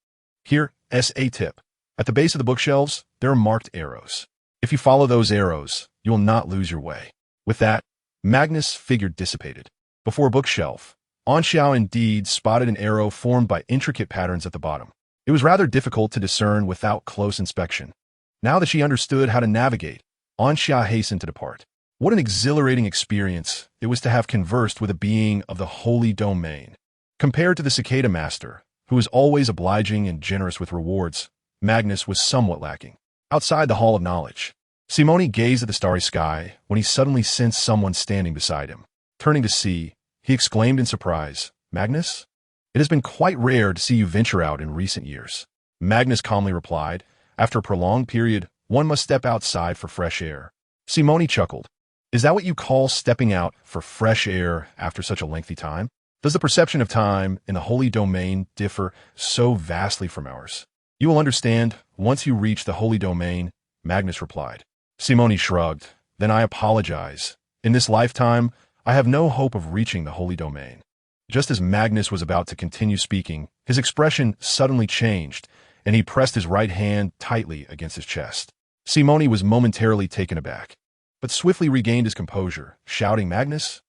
S1: Here, S.A. tip. At the base of the bookshelves, there are marked arrows. If you follow those arrows, you will not lose your way. With that, Magnus' figure dissipated. Before a bookshelf, Anxia indeed spotted an arrow formed by intricate patterns at the bottom. It was rather difficult to discern without close inspection. Now that she understood how to navigate, Anxia hastened to depart. What an exhilarating experience it was to have conversed with a being of the holy domain. Compared to the Cicada Master, who was always obliging and generous with rewards, Magnus was somewhat lacking. Outside the Hall of Knowledge, Simone gazed at the starry sky when he suddenly sensed someone standing beside him. Turning to see, he exclaimed in surprise, Magnus? It has been quite rare to see you venture out in recent years. Magnus calmly replied, After a prolonged period, one must step outside for fresh air. Simone chuckled. Is that what you call stepping out for fresh air after such a lengthy time? Does the perception of time in the holy domain differ so vastly from ours? You will understand once you reach the holy domain, Magnus replied. Simone shrugged. Then I apologize. In this lifetime, I have no hope of reaching the holy domain. Just as Magnus was about to continue speaking, his expression suddenly changed, and he pressed his right hand tightly against his chest. Simone was momentarily taken aback, but swiftly regained his composure, shouting, Magnus?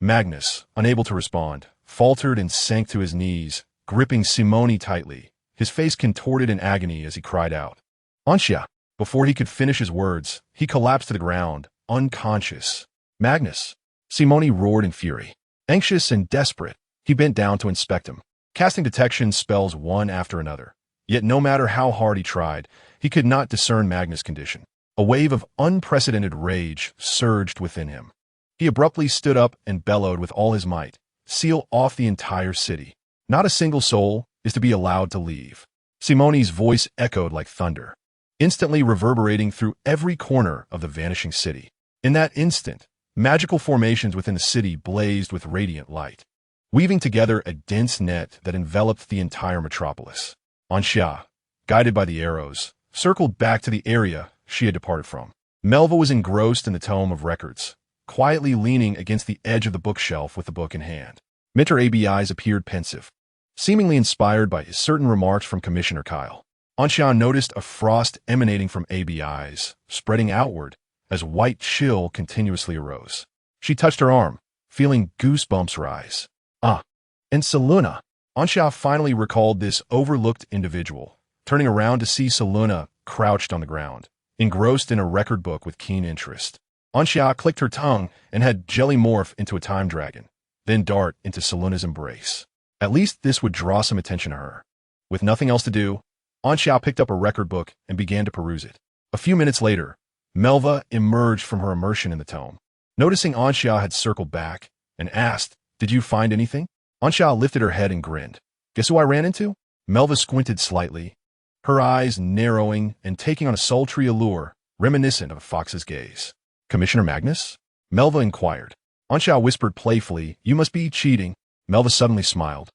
S1: Magnus, unable to respond, faltered and sank to his knees, gripping Simone tightly, his face contorted in agony as he cried out, "Anxia!" Before he could finish his words, he collapsed to the ground, unconscious. "Magnus!" Simone roared in fury. Anxious and desperate, he bent down to inspect him, casting detection spells one after another. Yet no matter how hard he tried, he could not discern Magnus' condition. A wave of unprecedented rage surged within him. He abruptly stood up and bellowed with all his might, "Seal off the entire city. Not a single soul is to be allowed to leave." Simone's voice echoed like thunder, instantly reverberating through every corner of the vanishing city. In that instant, magical formations within the city blazed with radiant light, weaving together a dense net that enveloped the entire metropolis. Anxia, guided by the arrows, circled back to the area she had departed from. Melva was engrossed in the tome of records, quietly leaning against the edge of the bookshelf with the book in hand. Mr. ABI's appeared pensive, seemingly inspired by certain remarks from Commissioner Kyle. Anxia noticed a frost emanating from ABI's, spreading outward as white chill continuously arose. She touched her arm, feeling goosebumps rise. And Seluna. Anxia finally recalled this overlooked individual, turning around to see Seluna crouched on the ground, engrossed in a record book with keen interest. Anxia clicked her tongue and had jelly morph into a time dragon, then dart into Seluna's embrace. At least this would draw some attention to her. With nothing else to do, Anxia picked up a record book and began to peruse it. A few minutes later, Melva emerged from her immersion in the tome, noticing Anxia had circled back, and asked, "Did you find anything?" Anxia lifted her head and grinned. "Guess who I ran into?" Melva squinted slightly, her eyes narrowing and taking on a sultry allure reminiscent of a fox's gaze. "Commissioner Magnus?" Melva inquired. Anxia whispered playfully, "You must be cheating." Melva suddenly smiled,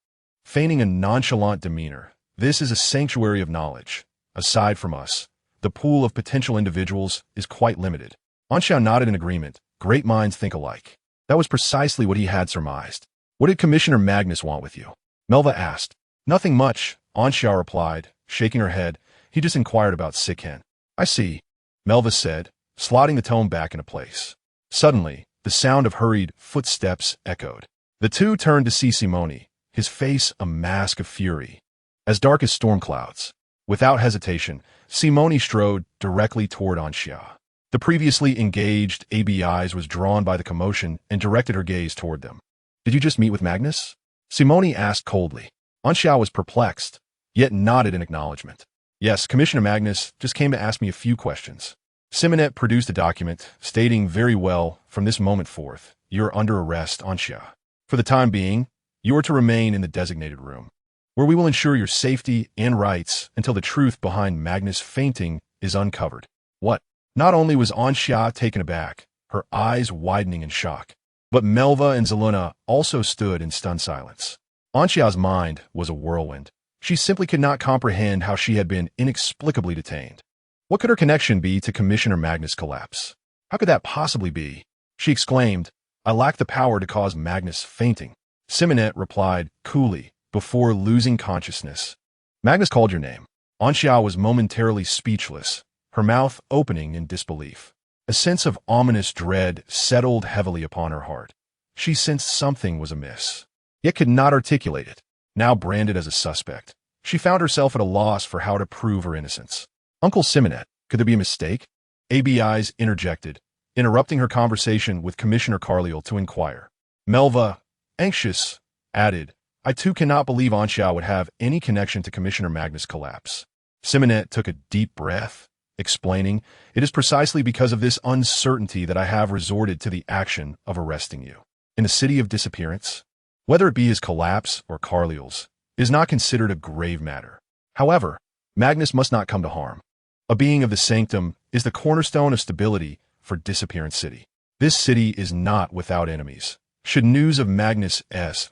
S1: feigning a nonchalant demeanor. "This is a sanctuary of knowledge. Aside from us, the pool of potential individuals is quite limited." Anxia nodded in agreement. Great minds think alike. That was precisely what he had surmised. "What did Commissioner Magnus want with you?" Melva asked. "Nothing much," Anxia replied, shaking her head. "He just inquired about Sikhen." "I see," Melva said, slotting the tome back into place. Suddenly, the sound of hurried footsteps echoed. The two turned to see Simone, his face a mask of fury, as dark as storm clouds. Without hesitation, Simone strode directly toward Anxia. The previously engaged ABI's was drawn by the commotion and directed her gaze toward them. "Did you just meet with Magnus?" Simone asked coldly. Anxia was perplexed, yet nodded in acknowledgement. "Yes, Commissioner Magnus just came to ask me a few questions." Simonet produced a document, stating, "Very well, from this moment forth, you are under arrest, Anxia. For the time being, you are to remain in the designated room, where we will ensure your safety and rights until the truth behind Magnus' fainting is uncovered." "What?" Not only was Anxia taken aback, her eyes widening in shock, but Melva and Zeluna also stood in stunned silence. Anxia's mind was a whirlwind. She simply could not comprehend how she had been inexplicably detained. What could her connection be to Commissioner Magnus' collapse? How could that possibly be? She exclaimed, "I lack the power to cause Magnus fainting." Simonet replied coolly, before losing consciousness. "Magnus called your name." Anxia was momentarily speechless, her mouth opening in disbelief. A sense of ominous dread settled heavily upon her heart. She sensed something was amiss, yet could not articulate it. Now branded as a suspect, she found herself at a loss for how to prove her innocence. "Uncle Simonet, could there be a mistake?" ABI's interjected, interrupting her conversation with Commissioner Carliel to inquire. Melva, anxious, added, "I too cannot believe Anxia would have any connection to Commissioner Magnus' collapse." Simonet took a deep breath, explaining, "It is precisely because of this uncertainty that I have resorted to the action of arresting you. In the city of disappearance, whether it be his collapse or Carliel's, is not considered a grave matter. However, Magnus must not come to harm. A being of the sanctum is the cornerstone of stability for Disappearance City. This city is not without enemies, should news of Magnus'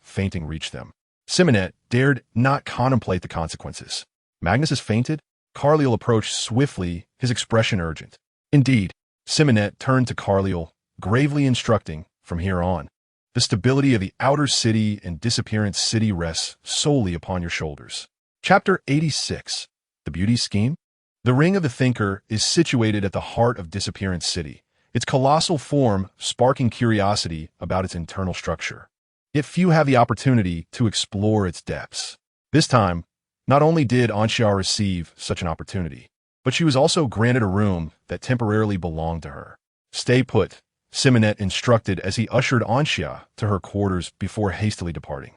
S1: fainting reach them." Simonet dared not contemplate the consequences. "Magnus has fainted?" Carliel approached swiftly, his expression urgent. "Indeed." Simonet turned to Carliel, gravely instructing, "From here on, the stability of the outer city and Disappearance City rests solely upon your shoulders." Chapter 86. The Beauty Scheme. The Ring of the Thinker is situated at the heart of Disappearance City, its colossal form sparking curiosity about its internal structure. yet few have the opportunity to explore its depths. This time, not only did Anxia receive such an opportunity, but she was also granted a room that temporarily belonged to her. "Stay put," Simonet instructed as he ushered Anxia to her quarters before hastily departing.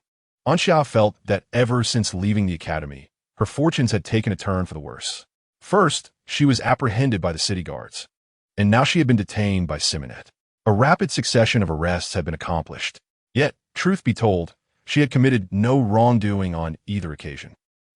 S1: Anxia felt that ever since leaving the academy, her fortunes had taken a turn for the worse. First, she was apprehended by the city guards, and now she had been detained by Simonet. A rapid succession of arrests had been accomplished. Yet, truth be told, she had committed no wrongdoing on either occasion.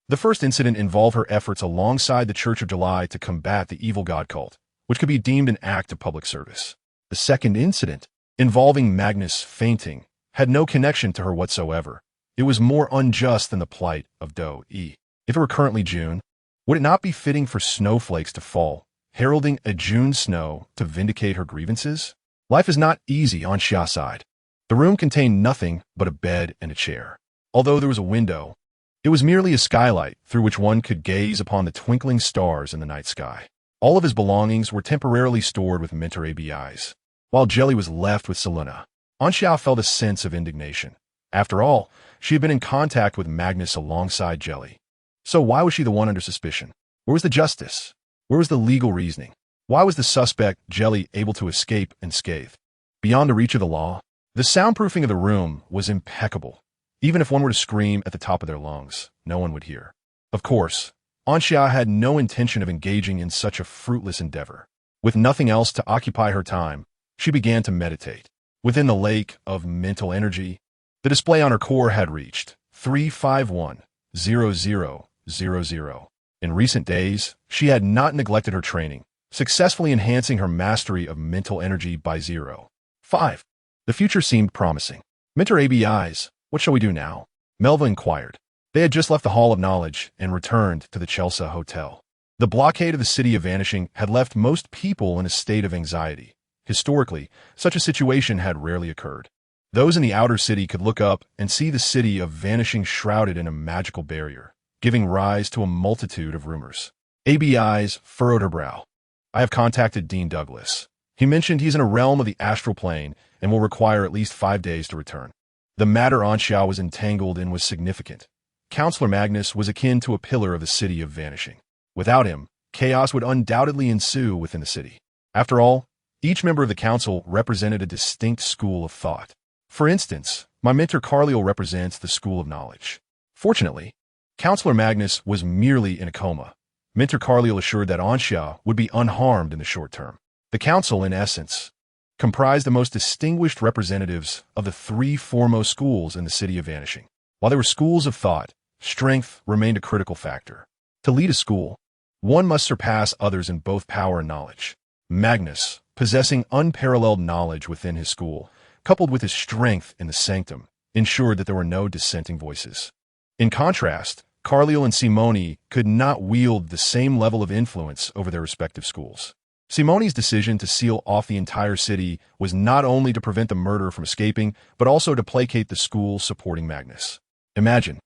S1: The first incident involved her efforts alongside the Church of July to combat the evil god cult, which could be deemed an act of public service. The second incident, involving Magnus fainting, had no connection to her whatsoever. It was more unjust than the plight of Do-E. If it were currently June, would it not be fitting for snowflakes to fall, heralding a June snow to vindicate her grievances? Life is not easy on Xia's side. The room contained nothing but a bed and a chair. Although there was a window, it was merely a skylight through which one could gaze upon the twinkling stars in the night sky. All of his belongings were temporarily stored with Mentor ABIs, while Jelly was left with Selena. Anxia felt a sense of indignation. After all, she had been in contact with Magnus alongside Jelly. So why was she the one under suspicion? Where was the justice? Where was the legal reasoning? Why was the suspect, Jelly, able to escape unscathed? Beyond the reach of the law, the soundproofing of the room was impeccable. Even if one were to scream at the top of their lungs, no one would hear. Of course, Anxia had no intention of engaging in such a fruitless endeavor. With nothing else to occupy her time, she began to meditate. Within the lake of mental energy, the display on her core had reached 3510000. In recent days, she had not neglected her training, successfully enhancing her mastery of mental energy by 0.5. The future seemed promising. Mentor ABIs, what shall we do now? Melva inquired. They had just left the Hall of Knowledge and returned to the Chelsea Hotel. The blockade of the City of Vanishing had left most people in a state of anxiety. Historically, such a situation had rarely occurred. Those in the outer city could look up and see the City of Vanishing shrouded in a magical barrier, giving rise to a multitude of rumors. ABIs furrowed her brow. I have contacted Dean Douglas. He mentioned he's in a realm of the astral plane and will require at least 5 days to return. The matter Anxia was entangled in was significant. Counselor Magnus was akin to a pillar of the City of Vanishing. Without him, chaos would undoubtedly ensue within the city. After all, each member of the council represented a distinct school of thought. For instance, my mentor Carliel represents the School of Knowledge. Fortunately, Counselor Magnus was merely in a coma. Mentor Carliel assured that Anxia would be unharmed in the short term. The council, in essence, comprised the most distinguished representatives of the 3 foremost schools in the City of Vanishing. While they were schools of thought, strength remained a critical factor. To lead a school, one must surpass others in both power and knowledge. Magnus, possessing unparalleled knowledge within his school, coupled with his strength in the sanctum, ensured that there were no dissenting voices. In contrast, Carliel and Simone could not wield the same level of influence over their respective schools. Simone's decision to seal off the entire city was not only to prevent the murderer from escaping, but also to placate the school supporting Magnus. Imagine,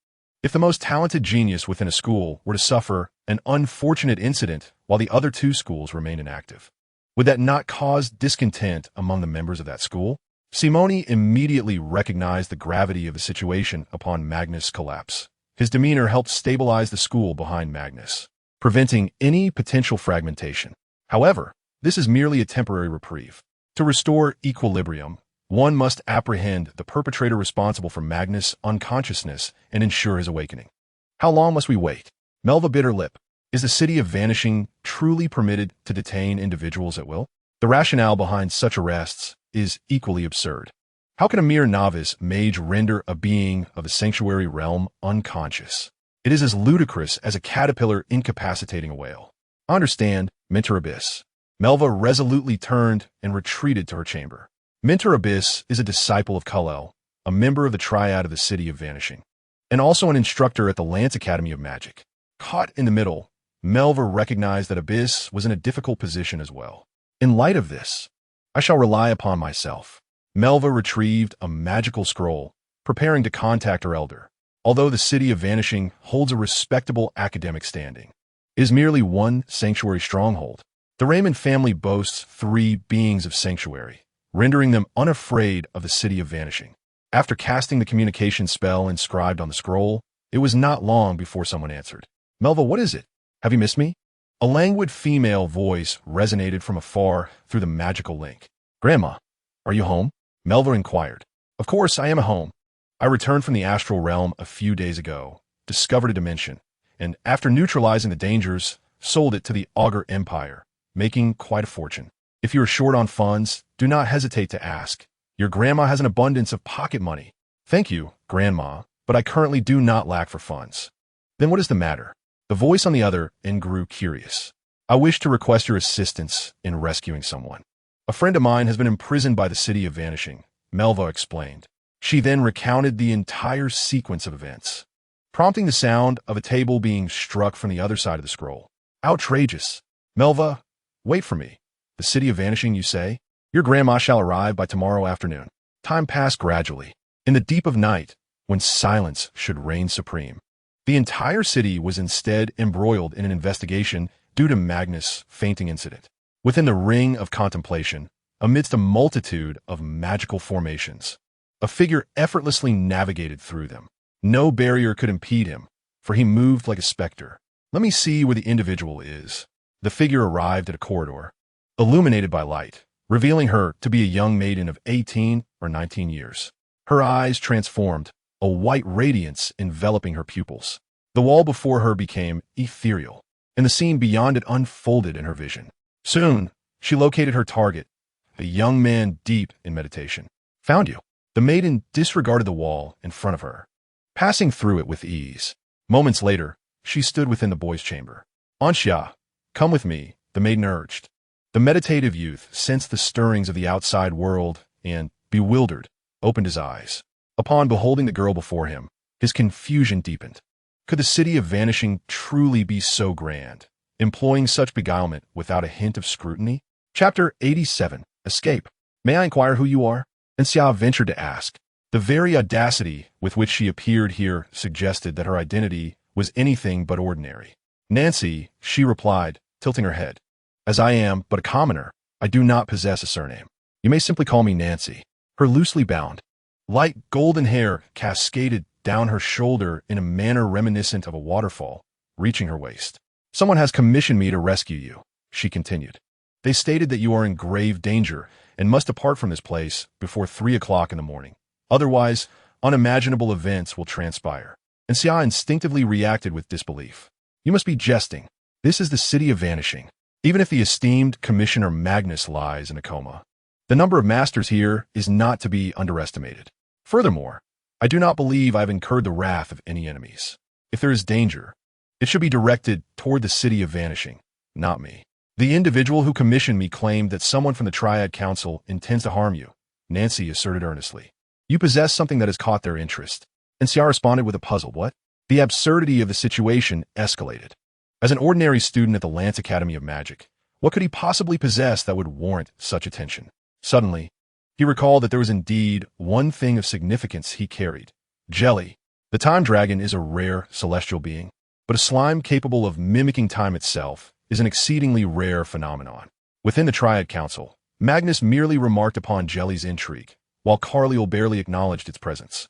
S1: if the most talented genius within a school were to suffer an unfortunate incident while the other 2 schools remained inactive. Would that not cause discontent among the members of that school? Simone immediately recognized the gravity of the situation upon Magnus' collapse. His demeanor helped stabilize the school behind Magnus, preventing any potential fragmentation. However, this is merely a temporary reprieve. To restore equilibrium, one must apprehend the perpetrator responsible for Magnus' unconsciousness and ensure his awakening. How long must we wait? Melva bit her lip. Is the City of Vanishing truly permitted to detain individuals at will? The rationale behind such arrests is equally absurd. How can a mere novice mage render a being of the sanctuary realm unconscious? It is as ludicrous as a caterpillar incapacitating a whale. Understand, Mentor Abyss. Melva resolutely turned and retreated to her chamber. Mentor Abyss is a disciple of Kalel, a member of the Triad of the City of Vanishing, and also an instructor at the Lance Academy of Magic. Caught in the middle, Melva recognized that Abyss was in a difficult position as well. In light of this, I shall rely upon myself. Melva retrieved a magical scroll, preparing to contact her elder. Although the City of Vanishing holds a respectable academic standing, it is merely one sanctuary stronghold. The Raymond family boasts 3 beings of sanctuary, rendering them unafraid of the City of Vanishing. After casting the communication spell inscribed on the scroll, it was not long before someone answered. Melva, what is it? Have you missed me? A languid female voice resonated from afar through the magical link. Grandma, are you home? Melva inquired. Of course, I am at home. I returned from the astral realm a few days ago, discovered a dimension, and after neutralizing the dangers, sold it to the Augur Empire, making quite a fortune. If you are short on funds, do not hesitate to ask. Your grandma has an abundance of pocket money. Thank you, Grandma, but I currently do not lack for funds. Then what is the matter? The voice on the other end grew curious. I wish to request your assistance in rescuing someone. A friend of mine has been imprisoned by the City of Vanishing, Melva explained. She then recounted the entire sequence of events, prompting the sound of a table being struck from the other side of the scroll. Outrageous. Melva, wait for me. The City of Vanishing, you say? Your grandma shall arrive by tomorrow afternoon. Time passed gradually. In the deep of night, when silence should reign supreme, the entire city was instead embroiled in an investigation due to Magnus' fainting incident. Within the ring of contemplation, amidst a multitude of magical formations, a figure effortlessly navigated through them. No barrier could impede him, for he moved like a specter. Let me see where the individual is. The figure arrived at a corridor, illuminated by light, revealing her to be a young maiden of 18 or 19 years. Her eyes transformed, a white radiance enveloping her pupils. The wall before her became ethereal, and the scene beyond it unfolded in her vision. Soon, she located her target, a young man deep in meditation. Found you. The maiden disregarded the wall in front of her, passing through it with ease. Moments later, she stood within the boy's chamber. Anxia, come with me, the maiden urged. The meditative youth sensed the stirrings of the outside world and, bewildered, opened his eyes. Upon beholding the girl before him, his confusion deepened. Could the City of Vanishing truly be so grand, employing such beguilement without a hint of scrutiny? Chapter 87. Escape. May I inquire who you are? Xia ventured to ask. The very audacity with which she appeared here suggested that her identity was anything but ordinary. Nancy, she replied, tilting her head. As I am but a commoner, I do not possess a surname. You may simply call me Nancy. Her loosely bound, light golden hair cascaded down her shoulder in a manner reminiscent of a waterfall, reaching her waist. Someone has commissioned me to rescue you, she continued. They stated that you are in grave danger and must depart from this place before 3 o'clock in the morning. Otherwise, unimaginable events will transpire. And Xia instinctively reacted with disbelief. You must be jesting. This is the City of Vanishing. Even if the esteemed Commissioner Magnus lies in a coma, the number of masters here is not to be underestimated. Furthermore, I do not believe I have incurred the wrath of any enemies. If there is danger, it should be directed toward the City of Vanishing, not me. The individual who commissioned me claimed that someone from the Triad Council intends to harm you, Nancy asserted earnestly. You possess something that has caught their interest. And Xia responded with a puzzled what? The absurdity of the situation escalated. As an ordinary student at the Lance Academy of Magic, what could he possibly possess that would warrant such attention? Suddenly, he recalled that there was indeed one thing of significance he carried. Jelly. The time dragon is a rare celestial being, but a slime capable of mimicking time itself is an exceedingly rare phenomenon. Within the Triad Council, Magnus merely remarked upon Jelly's intrigue, while Carliel barely acknowledged its presence.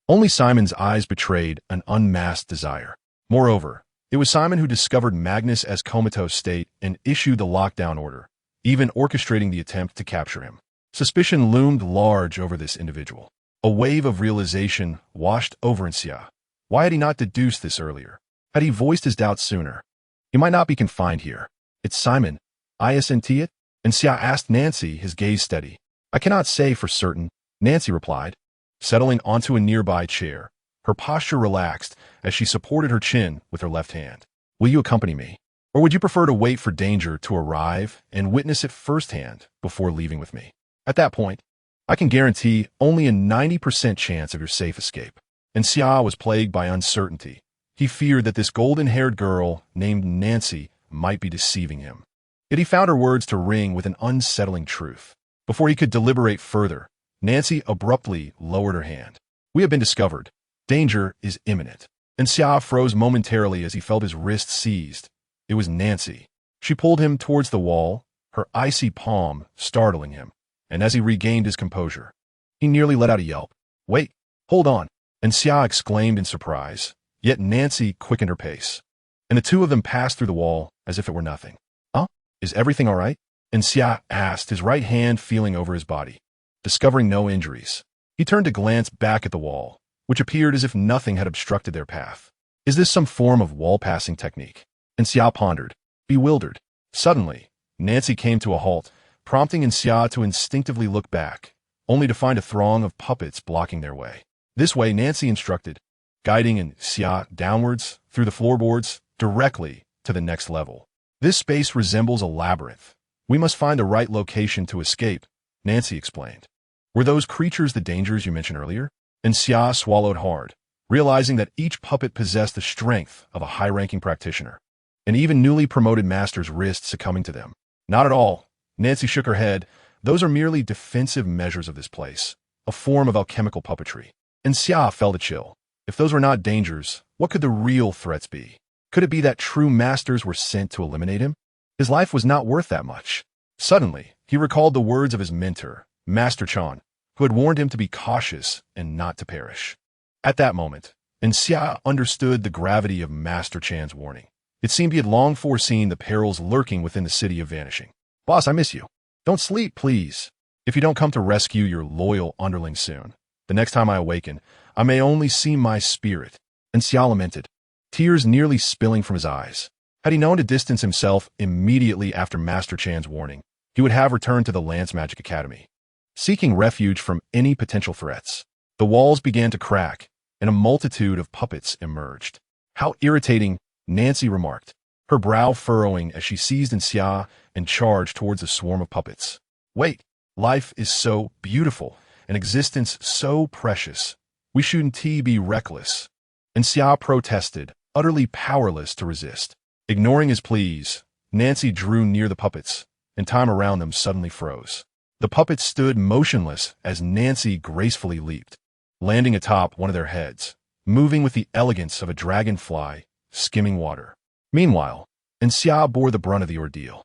S1: Only Simon's eyes betrayed an unmasked desire. Moreover, it was Simon who discovered Magnus as comatose state and issued the lockdown order, even orchestrating the attempt to capture him. Suspicion loomed large over this individual. A wave of realization washed over Xia. Why had he not deduced this earlier? Had he voiced his doubts sooner? He might not be confined here. It's Simon. Isn't it? And Xia asked Nancy, his gaze steady. I cannot say for certain, Nancy replied, settling onto a nearby chair. Her posture relaxed as she supported her chin with her left hand. Will you accompany me? Or would you prefer to wait for danger to arrive and witness it firsthand before leaving with me? At that point, I can guarantee only a 90% chance of your safe escape. And Xia was plagued by uncertainty. He feared that this golden-haired girl named Nancy might be deceiving him. Yet he found her words to ring with an unsettling truth. Before he could deliberate further, Nancy abruptly lowered her hand. We have been discovered. Danger is imminent. And Xia froze momentarily as he felt his wrist seized. It was Nancy. She pulled him towards the wall, her icy palm startling him. And as he regained his composure, he nearly let out a yelp. Wait, hold on, and Xia exclaimed in surprise, yet Nancy quickened her pace. And the two of them passed through the wall as if it were nothing. Huh? Is everything all right? And Xia asked, his right hand feeling over his body. Discovering no injuries, he turned to glance back at the wall, which appeared as if nothing had obstructed their path. Is this some form of wall-passing technique? And Xia pondered, bewildered. Suddenly, Nancy came to a halt, prompting Xia to instinctively look back, only to find a throng of puppets blocking their way. This way, Nancy instructed, guiding Xia downwards through the floorboards directly to the next level. This space resembles a labyrinth. We must find the right location to escape, Nancy explained. Were those creatures the dangers you mentioned earlier? And Xia swallowed hard, realizing that each puppet possessed the strength of a high-ranking practitioner, and even newly promoted masters risked succumbing to them. Not at all. Nancy shook her head. Those are merely defensive measures of this place, a form of alchemical puppetry. And Xia felt a chill. If those were not dangers, what could the real threats be? Could it be that true masters were sent to eliminate him? His life was not worth that much. Suddenly, he recalled the words of his mentor, Master Chan, who had warned him to be cautious and not to perish. At that moment, Xia understood the gravity of Master Chan's warning. It seemed he had long foreseen the perils lurking within the city of vanishing. Boss, I miss you. Don't sleep, please. If you don't come to rescue your loyal underling soon, the next time I awaken, I may only see my spirit. And Xia lamented, tears nearly spilling from his eyes. Had he known to distance himself immediately after Master Chan's warning, he would have returned to the Lance Magic Academy, seeking refuge from any potential threats. The walls began to crack, and a multitude of puppets emerged. How irritating, Nancy remarked, her brow furrowing as she seized Xia and charged towards a swarm of puppets. Wait, life is so beautiful, and existence so precious. We shouldn't be reckless. And Xia protested, utterly powerless to resist. Ignoring his pleas, Nancy drew near the puppets, and time around them suddenly froze. The puppets stood motionless as Nancy gracefully leaped, landing atop one of their heads, moving with the elegance of a dragonfly skimming water. Meanwhile, Xia bore the brunt of the ordeal.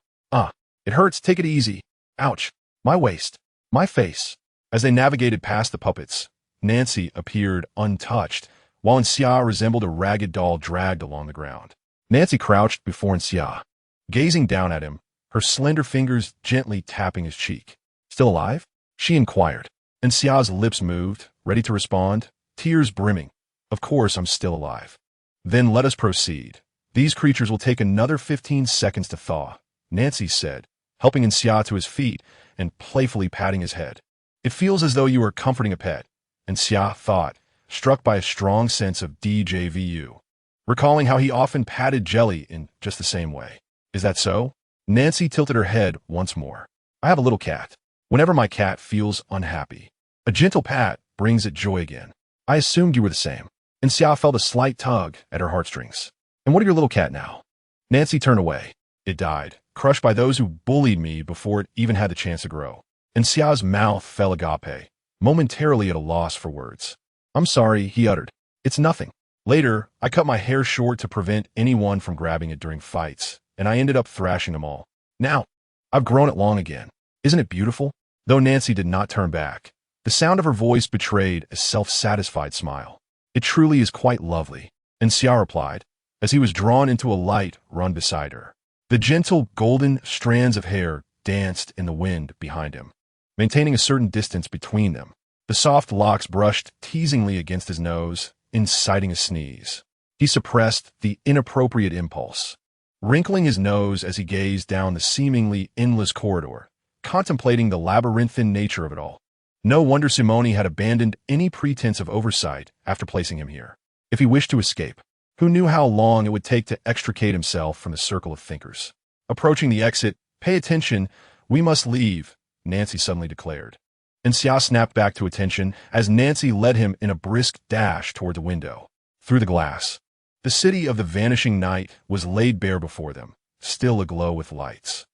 S1: It hurts, take it easy. Ouch, my waist, my face. As they navigated past the puppets, Nancy appeared untouched, while Xia resembled a ragged doll dragged along the ground. Nancy crouched before Xia, gazing down at him, her slender fingers gently tapping his cheek. Still alive? She inquired. Xia's lips moved, ready to respond, tears brimming. Of course I'm still alive. Then let us proceed. These creatures will take another 15 seconds to thaw, Nancy said, helping Xia to his feet and playfully patting his head. It feels as though you are comforting a pet, Xia thought, struck by a strong sense of DJVU, recalling how he often patted Jelly in just the same way. Is that so? Nancy tilted her head once more. I have a little cat. Whenever my cat feels unhappy, a gentle pat brings it joy again. I assumed you were the same. Xia felt a slight tug at her heartstrings. And what of your little cat now? Nancy turned away. It died, crushed by those who bullied me before it even had the chance to grow. Xia's mouth fell agape, momentarily at a loss for words. I'm sorry, he uttered. It's nothing. Later, I cut my hair short to prevent anyone from grabbing it during fights, and I ended up thrashing them all. Now, I've grown it long again. Isn't it beautiful? Though Nancy did not turn back, the sound of her voice betrayed a self-satisfied smile. It truly is quite lovely, Xia replied, as he was drawn into a light run beside her. The gentle golden strands of hair danced in the wind behind him, maintaining a certain distance between them. The soft locks brushed teasingly against his nose, inciting a sneeze. He suppressed the inappropriate impulse, wrinkling his nose as he gazed down the seemingly endless corridor, contemplating the labyrinthine nature of it all. No wonder Simone had abandoned any pretense of oversight after placing him here. If he wished to escape, who knew how long it would take to extricate himself from the circle of thinkers? Approaching the exit, pay attention, we must leave, Nancy suddenly declared. Xia snapped back to attention as Nancy led him in a brisk dash toward the window. Through the glass, the city of the vanishing night was laid bare before them, still aglow with lights.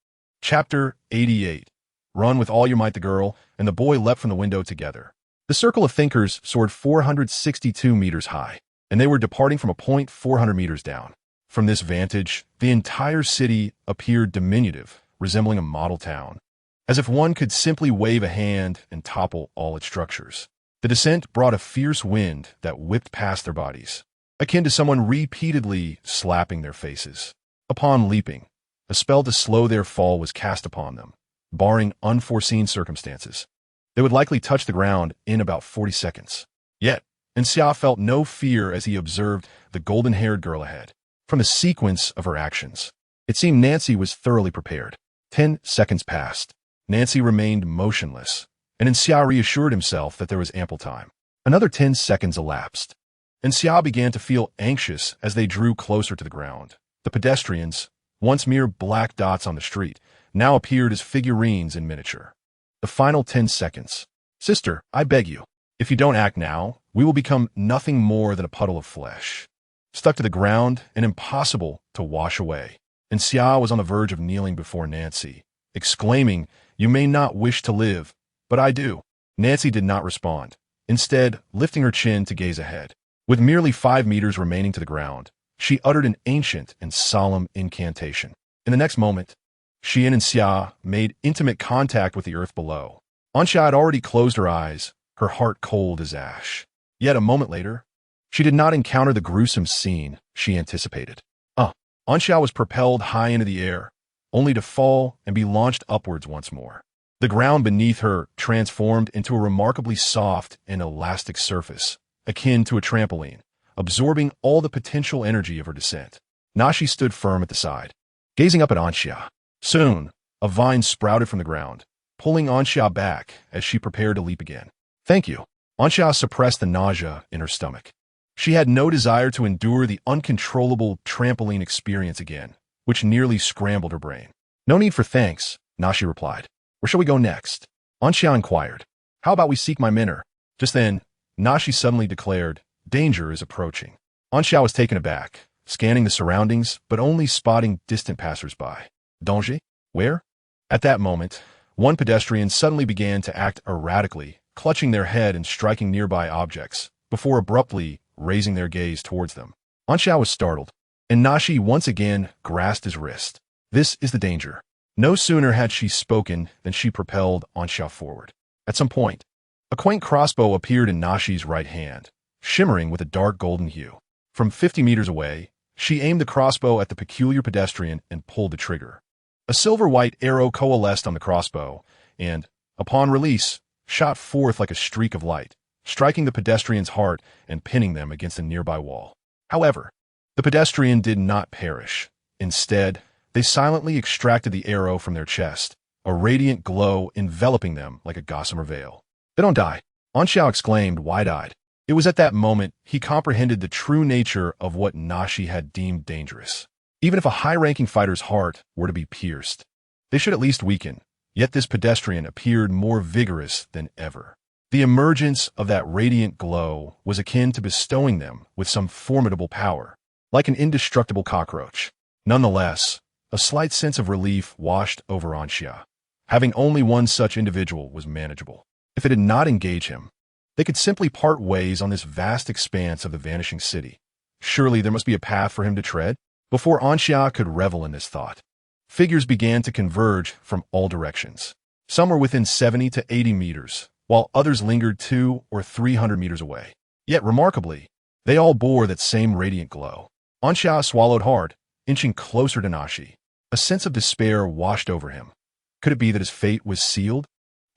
S1: Chapter 88. Run with all your might. The girl and the boy leapt from the window together. The circle of thinkers soared 462 meters high, and they were departing from a point 400 meters down. From this vantage, the entire city appeared diminutive, resembling a model town, as if one could simply wave a hand and topple all its structures. The descent brought a fierce wind that whipped past their bodies, akin to someone repeatedly slapping their faces. Upon leaping, a spell to slow their fall was cast upon them, barring unforeseen circumstances. They would likely touch the ground in about 40 seconds. Yet, Xia felt no fear as he observed the golden-haired girl ahead. From the sequence of her actions, it seemed Nancy was thoroughly prepared. 10 seconds passed. Nancy remained motionless, and Xia reassured himself that there was ample time. Another 10 seconds elapsed, and Xia began to feel anxious as they drew closer to the ground. The pedestrians, once mere black dots on the street, now appeared as figurines in miniature. The final 10 seconds. Sister, I beg you, if you don't act now, we will become nothing more than a puddle of flesh, stuck to the ground and impossible to wash away. And Xia was on the verge of kneeling before Nancy, exclaiming, "You may not wish to live, but I do." Nancy did not respond, instead lifting her chin to gaze ahead. With merely 5 meters remaining to the ground, she uttered an ancient and solemn incantation. In the next moment, she and Xia made intimate contact with the earth below. Xia had already closed her eyes, her heart cold as ash. Yet a moment later, she did not encounter the gruesome scene she anticipated. Xia was propelled high into the air, only to fall and be launched upwards once more. The ground beneath her transformed into a remarkably soft and elastic surface, akin to a trampoline, absorbing all the potential energy of her descent. Nashi stood firm at the side, gazing up at Xia. Soon, a vine sprouted from the ground, pulling Xia back as she prepared to leap again. "Thank you." Xia suppressed the nausea in her stomach. She had no desire to endure the uncontrollable trampoline experience again, which nearly scrambled her brain. "No need for thanks," Nashi replied. "Where shall we go next?" Xia inquired. "How about we seek my mentor?" Just then, Nashi suddenly declared, "Danger is approaching." Xia was taken aback, scanning the surroundings, but only spotting distant passers-by. "Danger? Where?" At that moment, one pedestrian suddenly began to act erratically, clutching their head and striking nearby objects, before abruptly raising their gaze towards them. Xia was startled, and Nashi once again grasped his wrist. "This is the danger." No sooner had she spoken than she propelled Xia forward. At some point, a quaint crossbow appeared in Nashi's right hand, shimmering with a dark golden hue. From 50 meters away, she aimed the crossbow at the peculiar pedestrian and pulled the trigger. A silver-white arrow coalesced on the crossbow, and, upon release, shot forth like a streak of light, striking the pedestrian's heart and pinning them against a nearby wall. However, the pedestrian did not perish. Instead, they silently extracted the arrow from their chest, a radiant glow enveloping them like a gossamer veil. "They don't die," Xia exclaimed, wide-eyed. It was at that moment he comprehended the true nature of what Nashi had deemed dangerous. Even if a high-ranking fighter's heart were to be pierced, they should at least weaken, yet this pedestrian appeared more vigorous than ever. The emergence of that radiant glow was akin to bestowing them with some formidable power, like an indestructible cockroach. Nonetheless, a slight sense of relief washed over Xia. Having only one such individual was manageable. If it did not engage him, they could simply part ways on this vast expanse of the vanishing city. Surely there must be a path for him to tread. Before Xia could revel in this thought, figures began to converge from all directions. Some were within 70 to 80 meters, while others lingered 200 or 300 meters away. Yet, remarkably, they all bore that same radiant glow. Xia swallowed hard, inching closer to Nashi. A sense of despair washed over him. Could it be that his fate was sealed?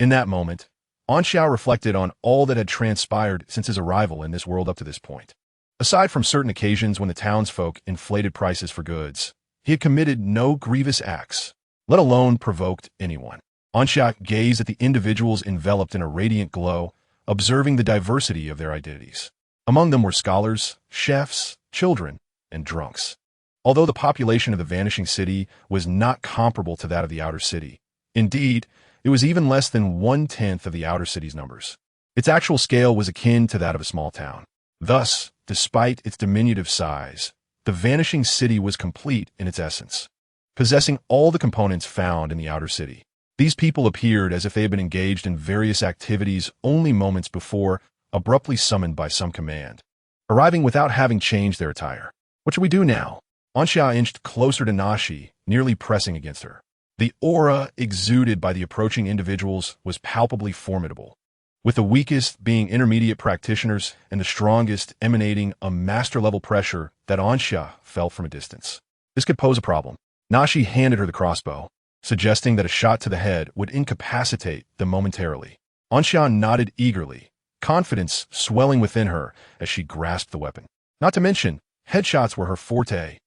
S1: In that moment, Xia reflected on all that had transpired since his arrival in this world up to this point. Aside from certain occasions when the townsfolk inflated prices for goods, he had committed no grievous acts, let alone provoked anyone. Xia gazed at the individuals enveloped in a radiant glow, observing the diversity of their identities. Among them were scholars, chefs, children, and drunks. Although the population of the vanishing city was not comparable to that of the outer city, indeed, it was even less than 1/10 of the outer city's numbers. Its actual scale was akin to that of a small town. Thus, despite its diminutive size, the vanishing city was complete in its essence, possessing all the components found in the outer city. These people appeared as if they had been engaged in various activities only moments before, abruptly summoned by some command, arriving without having changed their attire. "What should we do now?" Xia inched closer to Nashi, nearly pressing against her. The aura exuded by the approaching individuals was palpably formidable, with the weakest being intermediate practitioners and the strongest emanating a master-level pressure that Anxia felt from a distance. This could pose a problem. Nashi handed her the crossbow, suggesting that a shot to the head would incapacitate them momentarily. Anxia nodded eagerly, confidence swelling within her as she grasped the weapon. Not to mention, headshots were her forte.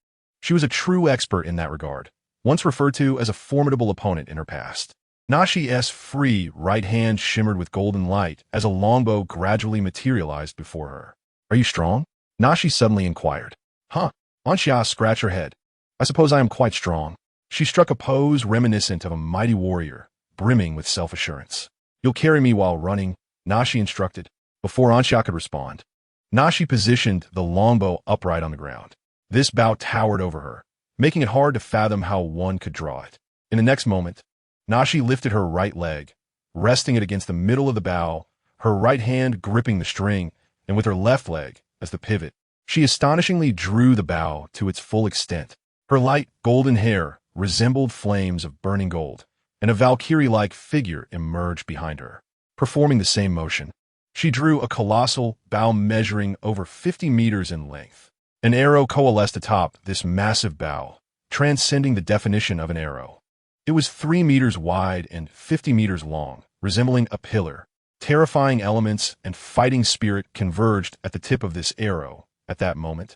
S1: She was a true expert in that regard, once referred to as a formidable opponent in her past. Nashi's free right hand shimmered with golden light as a longbow gradually materialized before her. "Are you strong?" Nashi suddenly inquired. "Huh?" Anxia scratched her head. "I suppose I am quite strong." She struck a pose reminiscent of a mighty warrior, brimming with self-assurance. "You'll carry me while running," Nashi instructed. Before Anxia could respond, Nashi positioned the longbow upright on the ground. This bow towered over her, making it hard to fathom how one could draw it. In the next moment, Nashi lifted her right leg, resting it against the middle of the bow, her right hand gripping the string, and with her left leg as the pivot, she astonishingly drew the bow to its full extent. Her light golden hair resembled flames of burning gold, and a Valkyrie-like figure emerged behind her. Performing the same motion, she drew a colossal bow measuring over 50 meters in length. An arrow coalesced atop this massive bow, transcending the definition of an arrow. It was 3 meters wide and 50 meters long, resembling a pillar. Terrifying elements and fighting spirit converged at the tip of this arrow. At that moment,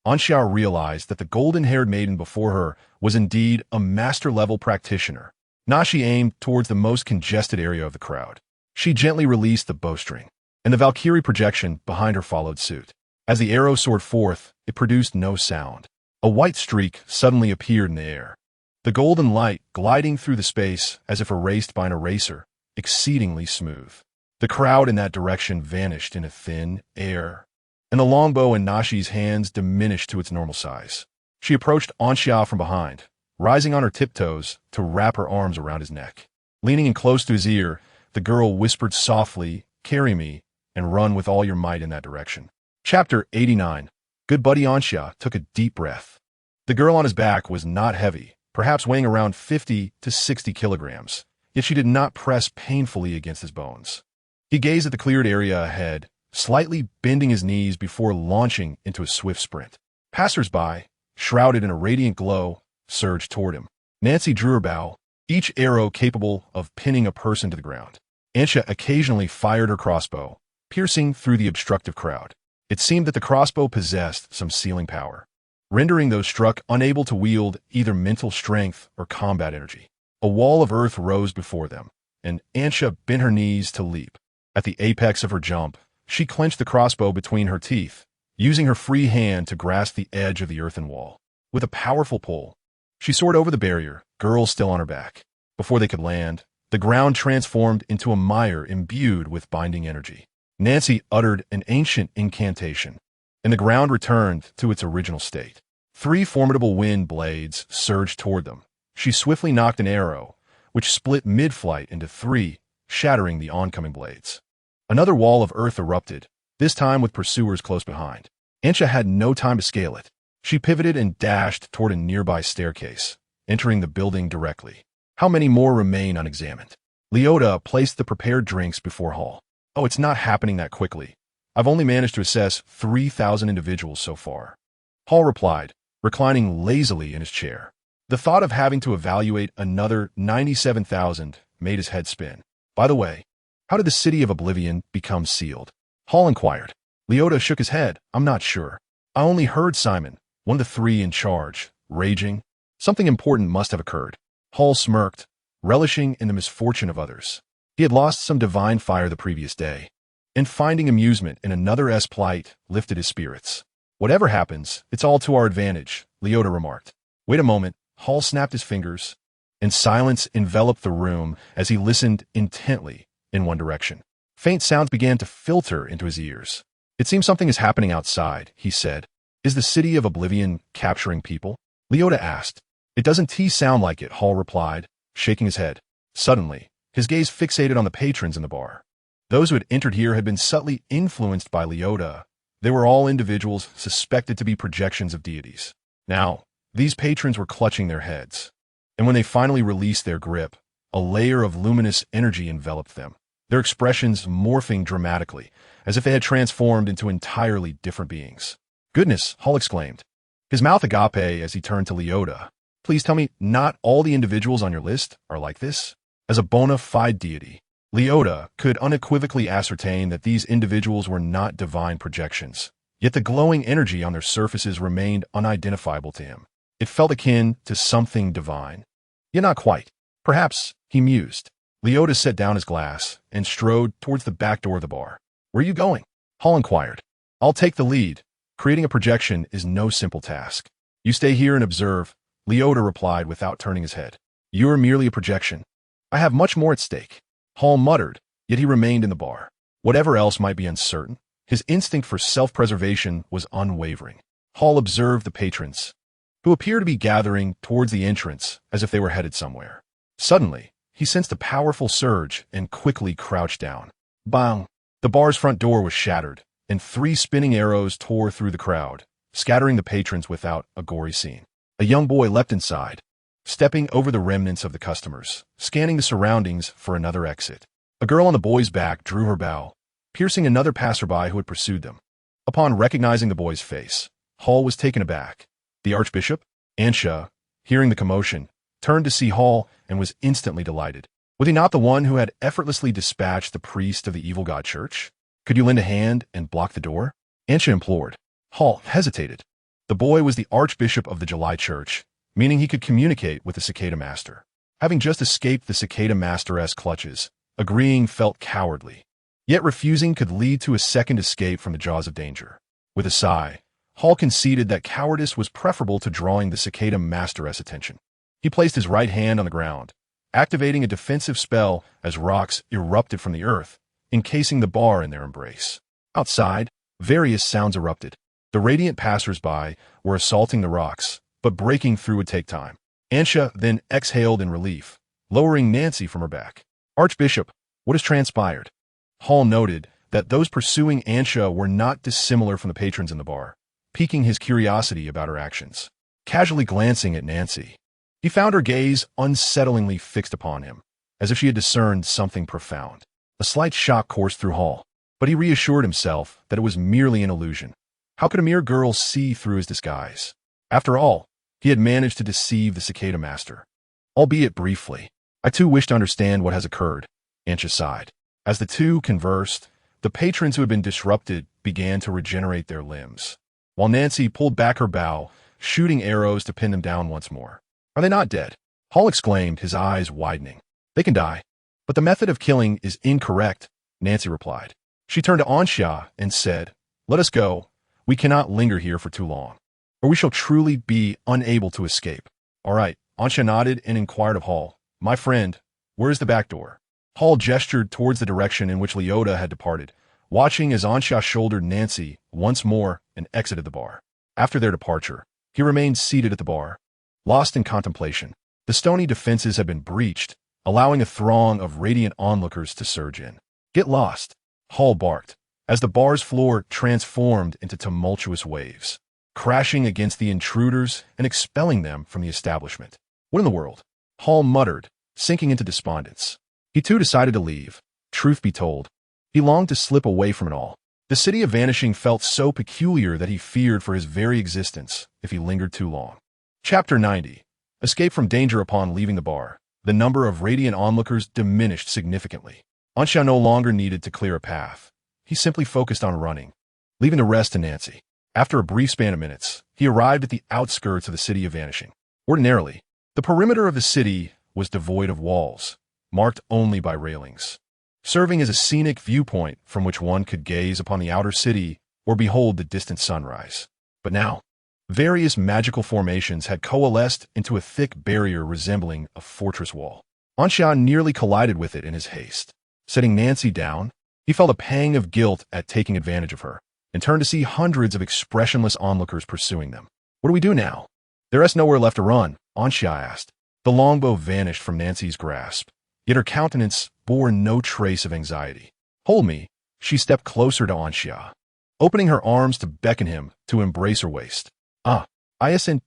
S1: Anxia realized that the golden-haired maiden before her was indeed a master-level practitioner. Nashi aimed towards the most congested area of the crowd. She gently released the bowstring, and the Valkyrie projection behind her followed suit. As the arrow soared forth, it produced no sound. A white streak suddenly appeared in the air, the golden light gliding through the space as if erased by an eraser, exceedingly smooth. The crowd in that direction vanished in a thin air, and the longbow in Nashi's hands diminished to its normal size. She approached Anxia from behind, rising on her tiptoes to wrap her arms around his neck. Leaning in close to his ear, the girl whispered softly, "Carry me, and run with all your might in that direction." Chapter 89. Good buddy Anxia took a deep breath. The girl on his back was not heavy, perhaps weighing around 50 to 60 kilograms, yet she did not press painfully against his bones. He gazed at the cleared area ahead, slightly bending his knees before launching into a swift sprint. Passers-by, shrouded in a radiant glow, surged toward him. Nancy drew her bow, each arrow capable of pinning a person to the ground. Anxia occasionally fired her crossbow, piercing through the obstructive crowd. It seemed that the crossbow possessed some sealing power, rendering those struck unable to wield either mental strength or combat energy. A wall of earth rose before them, and Anxia bent her knees to leap. At the apex of her jump, she clenched the crossbow between her teeth, using her free hand to grasp the edge of the earthen wall. With a powerful pull, she soared over the barrier, girl still on her back. Before they could land, the ground transformed into a mire imbued with binding energy. Nancy uttered an ancient incantation, and the ground returned to its original state. 3 formidable wind blades surged toward them. She swiftly knocked an arrow, which split mid-flight into 3, shattering the oncoming blades. Another wall of earth erupted, this time with pursuers close behind. Anxia had no time to scale it. She pivoted and dashed toward a nearby staircase, entering the building directly. How many more remain unexamined? Leota placed the prepared drinks before Hall. "Oh, it's not happening that quickly. I've only managed to assess 3,000 individuals so far." Hall replied, reclining lazily in his chair. The thought of having to evaluate another 97,000 made his head spin. "By the way, how did the City of Oblivion become sealed?" Hall inquired. Leota shook his head. "I'm not sure. I only heard Simon, one of the 3 in charge, raging. Something important must have occurred." Hall smirked, relishing in the misfortune of others. He had lost some divine fire the previous day, and finding amusement in another's plight lifted his spirits. "Whatever happens, it's all to our advantage," Leota remarked. "Wait a moment." Hall snapped his fingers, and silence enveloped the room as he listened intently in one direction. Faint sounds began to filter into his ears. "It seems something is happening outside," he said. "Is the City of Oblivion capturing people?" Leota asked. "It doesn't sound like it," Hall replied, shaking his head. Suddenly, his gaze fixated on the patrons in the bar. Those who had entered here had been subtly influenced by Leota. They were all individuals suspected to be projections of deities. Now, these patrons were clutching their heads, and when they finally released their grip, a layer of luminous energy enveloped them. their expressions morphing dramatically, as if they had transformed into entirely different beings. "Goodness," Hall exclaimed, his mouth agape as he turned to Leota. "Please tell me not all the individuals on your list are like this?" As a bona fide deity, Leota could unequivocally ascertain that these individuals were not divine projections, yet the glowing energy on their surfaces remained unidentifiable to him. It felt akin to something divine, yet not quite. Perhaps, he mused. Leota set down his glass and strode towards the back door of the bar. "Where are you going?" Hall inquired. "I'll take the lead. Creating a projection is no simple task." "You stay here and observe," Leota replied without turning his head. "You are merely a projection. I have much more at stake." Hall muttered, yet he remained in the bar. Whatever else might be uncertain, his instinct for self-preservation was unwavering. Hall observed the patrons, who appeared to be gathering towards the entrance as if they were headed somewhere. Suddenly, he sensed a powerful surge and quickly crouched down. Bang! The bar's front door was shattered, and 3 spinning arrows tore through the crowd, scattering the patrons without a gory scene. A young boy leapt inside, stepping over the remnants of the customers, scanning the surroundings for another exit. A girl on the boy's back drew her bow, piercing another passerby who had pursued them. Upon recognizing the boy's face, Hall was taken aback. The Archbishop, Ansha, hearing the commotion, turned to see Hall and was instantly delighted. Was he not the one who had effortlessly dispatched the priest of the evil god church? "Could you lend a hand and block the door?" Ansha implored. Hall hesitated. The boy was the Archbishop of the July Church, meaning he could communicate with the Cicada Master. Having just escaped the Cicada Master's clutches, agreeing felt cowardly. Yet refusing could lead to a second escape from the jaws of danger. With a sigh, Hall conceded that cowardice was preferable to drawing the Cicada Master's attention. He placed his right hand on the ground, activating a defensive spell as rocks erupted from the earth, encasing the bar in their embrace. Outside, various sounds erupted. The radiant passers-by were assaulting the rocks, but breaking through would take time. Ansha then exhaled in relief, lowering Nancy from her back. "Archbishop, what has transpired?" Hall noted that those pursuing Ansha were not dissimilar from the patrons in the bar, piquing his curiosity about her actions. Casually glancing at Nancy, he found her gaze unsettlingly fixed upon him, as if she had discerned something profound. A slight shock coursed through Hall, but he reassured himself that it was merely an illusion. How could a mere girl see through his disguise? After all, he had managed to deceive the Cicada Master, albeit briefly. "I too wish to understand what has occurred," Ansha sighed. As the two conversed, the patrons who had been disrupted began to regenerate their limbs, while Nancy pulled back her bow, shooting arrows to pin them down once more. "Are they not dead?" Hall exclaimed, his eyes widening. "They can die, but the method of killing is incorrect," Nancy replied. She turned to Ansha and said, "Let us go. We cannot linger here for too long, or we shall truly be unable to escape." "All right." Ansha nodded and inquired of Hall, "My friend, where is the back door?" Hall gestured towards the direction in which Leota had departed, watching as Ansha shouldered Nancy once more and exited the bar. After their departure, he remained seated at the bar, lost in contemplation. The stony defenses had been breached, allowing a throng of radiant onlookers to surge in. "Get lost," Hall barked, as the bar's floor transformed into tumultuous waves, crashing against the intruders and expelling them from the establishment. "What in the world?" Hall muttered, sinking into despondence. He too decided to leave. Truth be told, he longed to slip away from it all. The city of vanishing felt so peculiar that he feared for his very existence if he lingered too long. Chapter 90. Escape from danger. Upon leaving the bar, the number of radiant onlookers diminished significantly. Ansha no longer needed to clear a path. He simply focused on running, leaving the rest to Nancy. After a brief span of minutes, he arrived at the outskirts of the city of vanishing. Ordinarily, the perimeter of the city was devoid of walls, marked only by railings, serving as a scenic viewpoint from which one could gaze upon the outer city or behold the distant sunrise. But now, various magical formations had coalesced into a thick barrier resembling a fortress wall. Ansha nearly collided with it in his haste. Setting Nancy down, he felt a pang of guilt at taking advantage of her, and turned to see hundreds of expressionless onlookers pursuing them. "What do we do now?" "There is nowhere left to run," Ansha asked. The longbow vanished from Nancy's grasp, yet her countenance bore no trace of anxiety. "Hold me." She stepped closer to Ansha, opening her arms to beckon him to embrace her waist. Isn't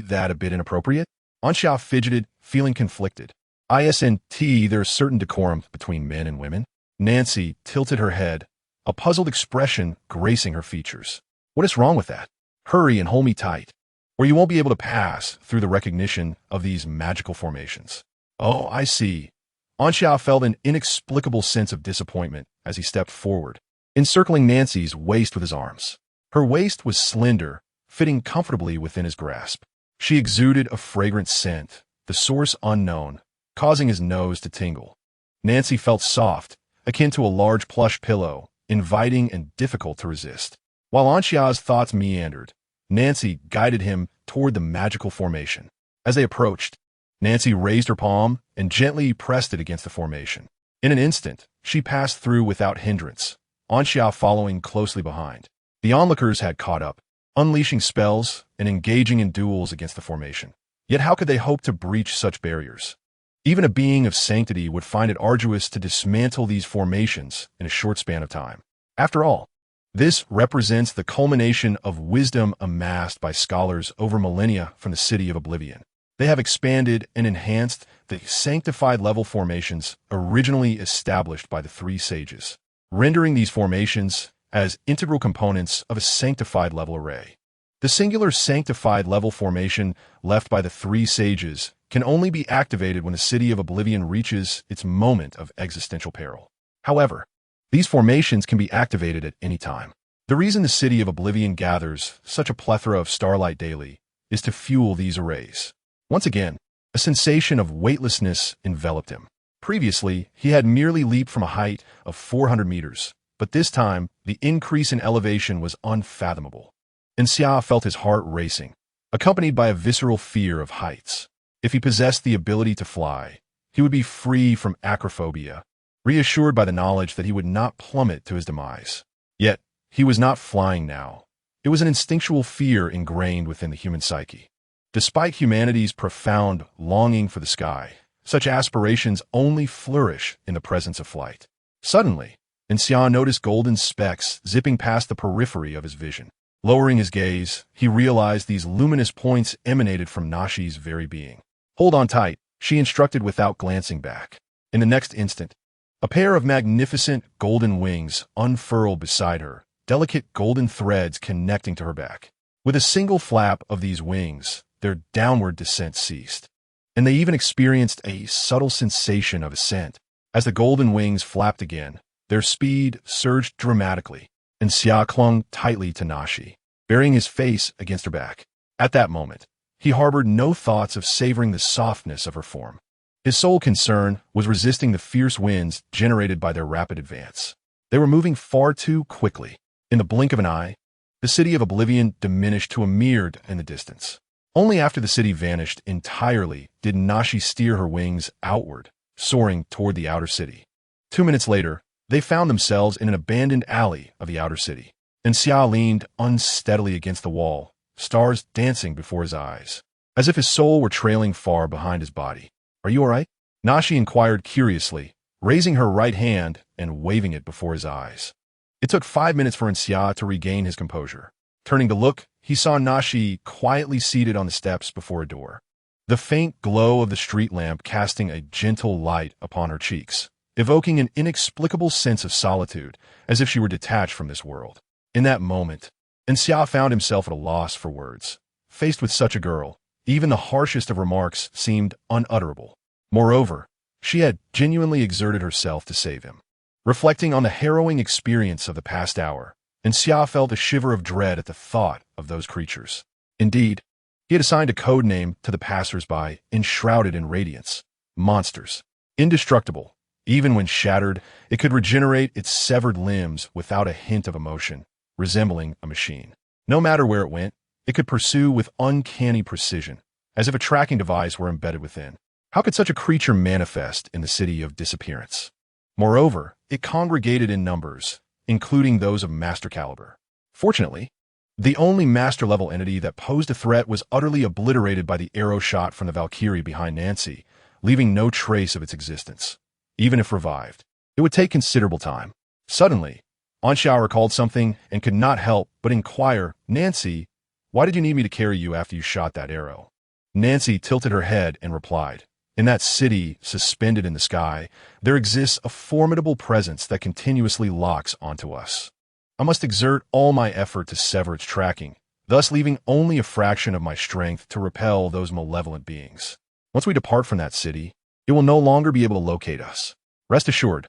S1: that a bit inappropriate?" Ansha fidgeted, feeling conflicted. Isn't there a certain decorum between men and women?" Nancy tilted her head, a puzzled expression gracing her features. What is wrong with that? Hurry and hold me tight, or you won't be able to pass through the recognition of these magical formations. Oh, I see. Anxia felt an inexplicable sense of disappointment as he stepped forward, encircling Nancy's waist with his arms. Her waist was slender, fitting comfortably within his grasp. She exuded a fragrant scent, the source unknown, causing his nose to tingle. Nancy felt soft, akin to a large plush pillow, inviting and difficult to resist. While Anxia's thoughts meandered, Nancy guided him toward the magical formation. As they approached, Nancy raised her palm and gently pressed it against the formation. In an instant, she passed through without hindrance, Anxia following closely behind. The onlookers had caught up, unleashing spells and engaging in duels against the formation. Yet how could they hope to breach such barriers? Even a being of sanctity would find it arduous to dismantle these formations in a short span of time. After all, this represents the culmination of wisdom amassed by scholars over millennia from the City of Oblivion. They have expanded and enhanced the sanctified level formations originally established by the three sages, rendering these formations as integral components of a sanctified level array. The singular sanctified level formation left by the three sages can only be activated when the City of Oblivion reaches its moment of existential peril. However, these formations can be activated at any time. The reason the City of Oblivion gathers such a plethora of starlight daily is to fuel these arrays. Once again, a sensation of weightlessness enveloped him. Previously, he had merely leaped from a height of 400 meters, but this time, the increase in elevation was unfathomable. And Xia felt his heart racing, accompanied by a visceral fear of heights. If he possessed the ability to fly, he would be free from acrophobia, reassured by the knowledge that he would not plummet to his demise. Yet, he was not flying now. It was an instinctual fear ingrained within the human psyche. Despite humanity's profound longing for the sky, such aspirations only flourish in the presence of flight. Suddenly, Xian noticed golden specks zipping past the periphery of his vision. Lowering his gaze, he realized these luminous points emanated from Nashi's very being. Hold on tight, she instructed without glancing back. In the next instant, a pair of magnificent golden wings unfurled beside her, delicate golden threads connecting to her back. With a single flap of these wings, their downward descent ceased, and they even experienced a subtle sensation of ascent. As the golden wings flapped again, their speed surged dramatically, and Xia clung tightly to Nashi, burying his face against her back. At that moment, he harbored no thoughts of savoring the softness of her form. His sole concern was resisting the fierce winds generated by their rapid advance. They were moving far too quickly. In the blink of an eye, the City of Oblivion diminished to a mere in the distance. Only after the city vanished entirely did Nashi steer her wings outward, soaring toward the outer city. 2 minutes later, they found themselves in an abandoned alley of the outer city, and Xia leaned unsteadily against the wall, stars dancing before his eyes, as if his soul were trailing far behind his body. Are you all right? Nashi inquired curiously, raising her right hand and waving it before his eyes. It took 5 minutes for Xia to regain his composure. Turning to look, he saw Nashi quietly seated on the steps before a door, the faint glow of the street lamp casting a gentle light upon her cheeks, evoking an inexplicable sense of solitude, as if she were detached from this world. In that moment, Xia found himself at a loss for words. Faced with such a girl, even the harshest of remarks seemed unutterable. Moreover, she had genuinely exerted herself to save him. Reflecting on the harrowing experience of the past hour, Xia felt a shiver of dread at the thought of those creatures. Indeed, he had assigned a code name to the passers-by, enshrouded in radiance. Monsters. Indestructible. Even when shattered, it could regenerate its severed limbs without a hint of emotion, resembling a machine. No matter where it went, it could pursue with uncanny precision, as if a tracking device were embedded within. How could such a creature manifest in the City of Disappearance? Moreover, it congregated in numbers, including those of master caliber. Fortunately, the only master-level entity that posed a threat was utterly obliterated by the arrow shot from the Valkyrie behind Nancy, leaving no trace of its existence. Even if revived, it would take considerable time. Suddenly, Anxia recalled something and could not help but inquire, "Nancy, why did you need me to carry you after you shot that arrow?" Nancy tilted her head and replied, In that city, suspended in the sky, there exists a formidable presence that continuously locks onto us. I must exert all my effort to sever its tracking, thus leaving only a fraction of my strength to repel those malevolent beings. Once we depart from that city, it will no longer be able to locate us. Rest assured,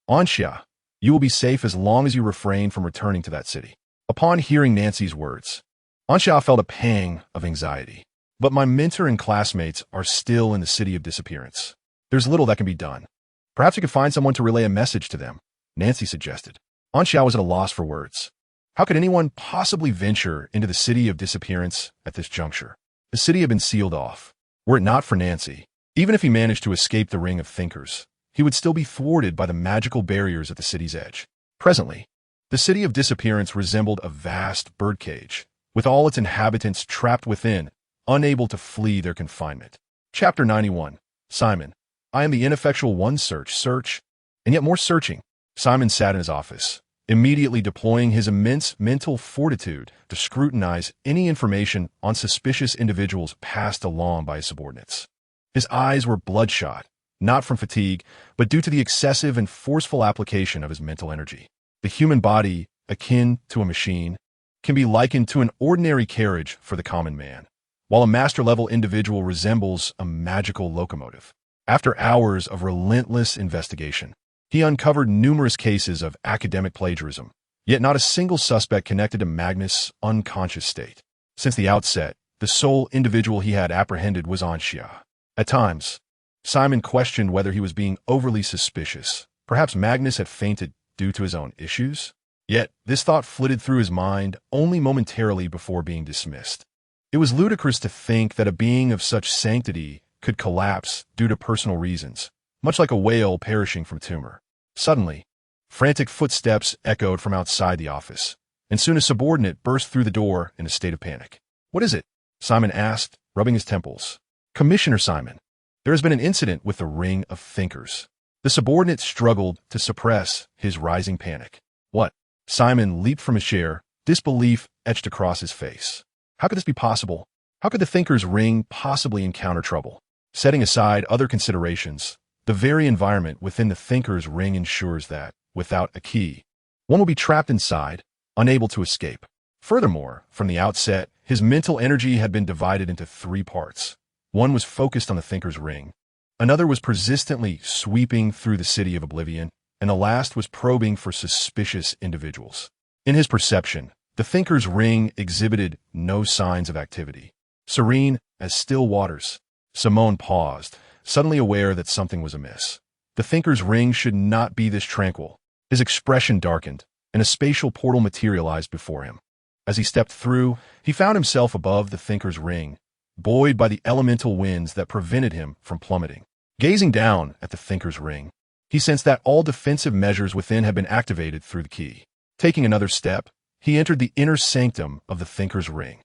S1: Anxia, you will be safe as long as you refrain from returning to that city. Upon hearing Nancy's words, Anxia felt a pang of anxiety. But my mentor and classmates are still in the city of disappearance. There's little that can be done. Perhaps you could find someone to relay a message to them, Nancy suggested. Anxia was at a loss for words. How could anyone possibly venture into the city of disappearance at this juncture? The city had been sealed off. Were it not for Nancy, even if he managed to escape the ring of thinkers, he would still be thwarted by the magical barriers at the city's edge. Presently, the city of disappearance resembled a vast birdcage, with all its inhabitants trapped within, unable to flee their confinement. Chapter 91. Simon. I am the ineffectual one. Search, and yet more searching. Simon sat in his office, immediately deploying his immense mental fortitude to scrutinize any information on suspicious individuals passed along by his subordinates. His eyes were bloodshot, not from fatigue, but due to the excessive and forceful application of his mental energy. The human body, akin to a machine, can be likened to an ordinary carriage for the common man, while a master-level individual resembles a magical locomotive. After hours of relentless investigation, he uncovered numerous cases of academic plagiarism, yet not a single suspect connected to Magnus' unconscious state. Since the outset, the sole individual he had apprehended was Anxia. At times, Simon questioned whether he was being overly suspicious. Perhaps Magnus had fainted due to his own issues? Yet, this thought flitted through his mind only momentarily before being dismissed. It was ludicrous to think that a being of such sanctity could collapse due to personal reasons, much like a whale perishing from tumor. Suddenly, frantic footsteps echoed from outside the office, and soon a subordinate burst through the door in a state of panic. "What is it?" Simon asked, rubbing his temples. "Commissioner Simon, there has been an incident with the Ring of Thinkers." The subordinate struggled to suppress his rising panic. "What?" Simon leaped from his chair, disbelief etched across his face. How could this be possible? How could the Thinker's Ring possibly encounter trouble? Setting aside other considerations, the very environment within the Thinker's Ring ensures that, without a key, one will be trapped inside, unable to escape. Furthermore, from the outset, his mental energy had been divided into three parts. One was focused on the Thinker's Ring, another was persistently sweeping through the city of oblivion, and the last was probing for suspicious individuals. In his perception, the Thinker's Ring exhibited no signs of activity. Serene as still waters, Simone paused, suddenly aware that something was amiss. The Thinker's Ring should not be this tranquil. His expression darkened, and a spatial portal materialized before him. As he stepped through, he found himself above the Thinker's Ring, buoyed by the elemental winds that prevented him from plummeting. Gazing down at the Thinker's Ring, he sensed that all defensive measures within had been activated through the key. Taking another step, he entered the inner sanctum of the Thinker's Ring.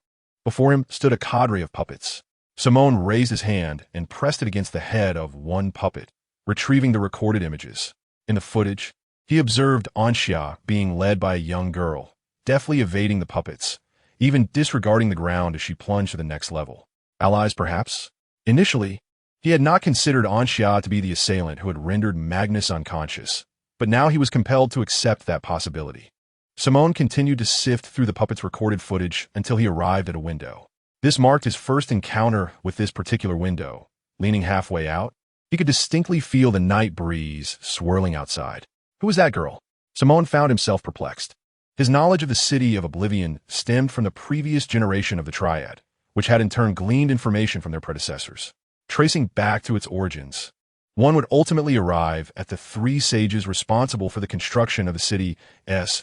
S1: Before him stood a cadre of puppets. Simone raised his hand and pressed it against the head of one puppet, retrieving the recorded images. In the footage, he observed Anxia being led by a young girl, deftly evading the puppets, even disregarding the ground as she plunged to the next level. Allies, perhaps? Initially, he had not considered Anxia to be the assailant who had rendered Magnus unconscious, but now he was compelled to accept that possibility. Simone continued to sift through the puppet's recorded footage until he arrived at a window. This marked his first encounter with this particular window. Leaning halfway out, he could distinctly feel the night breeze swirling outside. Who was that girl? Simone found himself perplexed. His knowledge of the city of oblivion stemmed from the previous generation of the Triad, which had in turn gleaned information from their predecessors. Tracing back to its origins, one would ultimately arrive at the three sages responsible for the construction of the city's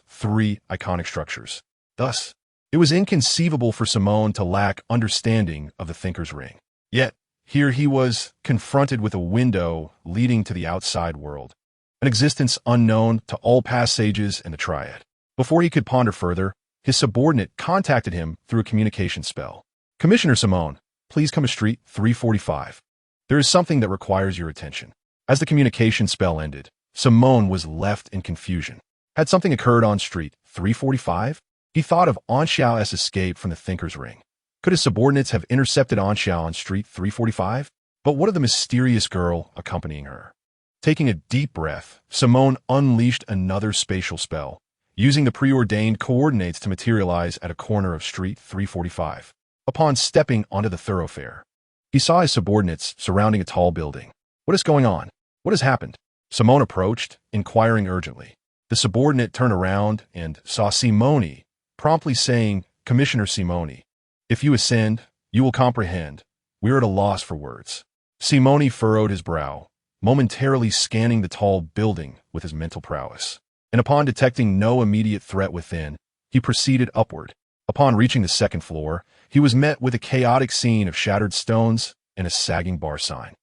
S1: three iconic structures. Thus, it was inconceivable for Simone to lack understanding of the Thinker's Ring. Yet, here he was confronted with a window leading to the outside world, an existence unknown to all past sages and the Triad. Before he could ponder further, his subordinate contacted him through a communication spell. "Commissioner Simone, please come to Street 345. There is something that requires your attention." As the communication spell ended, Simone was left in confusion. Had something occurred on Street 345? He thought of Anxia's escape from the Thinker's Ring. Could his subordinates have intercepted Anxia on Street 345? But what of the mysterious girl accompanying her? Taking a deep breath, Simone unleashed another spatial spell, using the preordained coordinates to materialize at a corner of Street 345. Upon stepping onto the thoroughfare, he saw his subordinates surrounding a tall building. What is going on? What has happened? Simone approached, inquiring urgently. The subordinate turned around and saw Simone, promptly saying, "Commissioner Simone, if you ascend, you will comprehend. We are at a loss for words." Simone furrowed his brow, momentarily scanning the tall building with his mental prowess. And upon detecting no immediate threat within, he proceeded upward. Upon reaching the second floor, he was met with a chaotic scene of shattered stones and a sagging bar sign.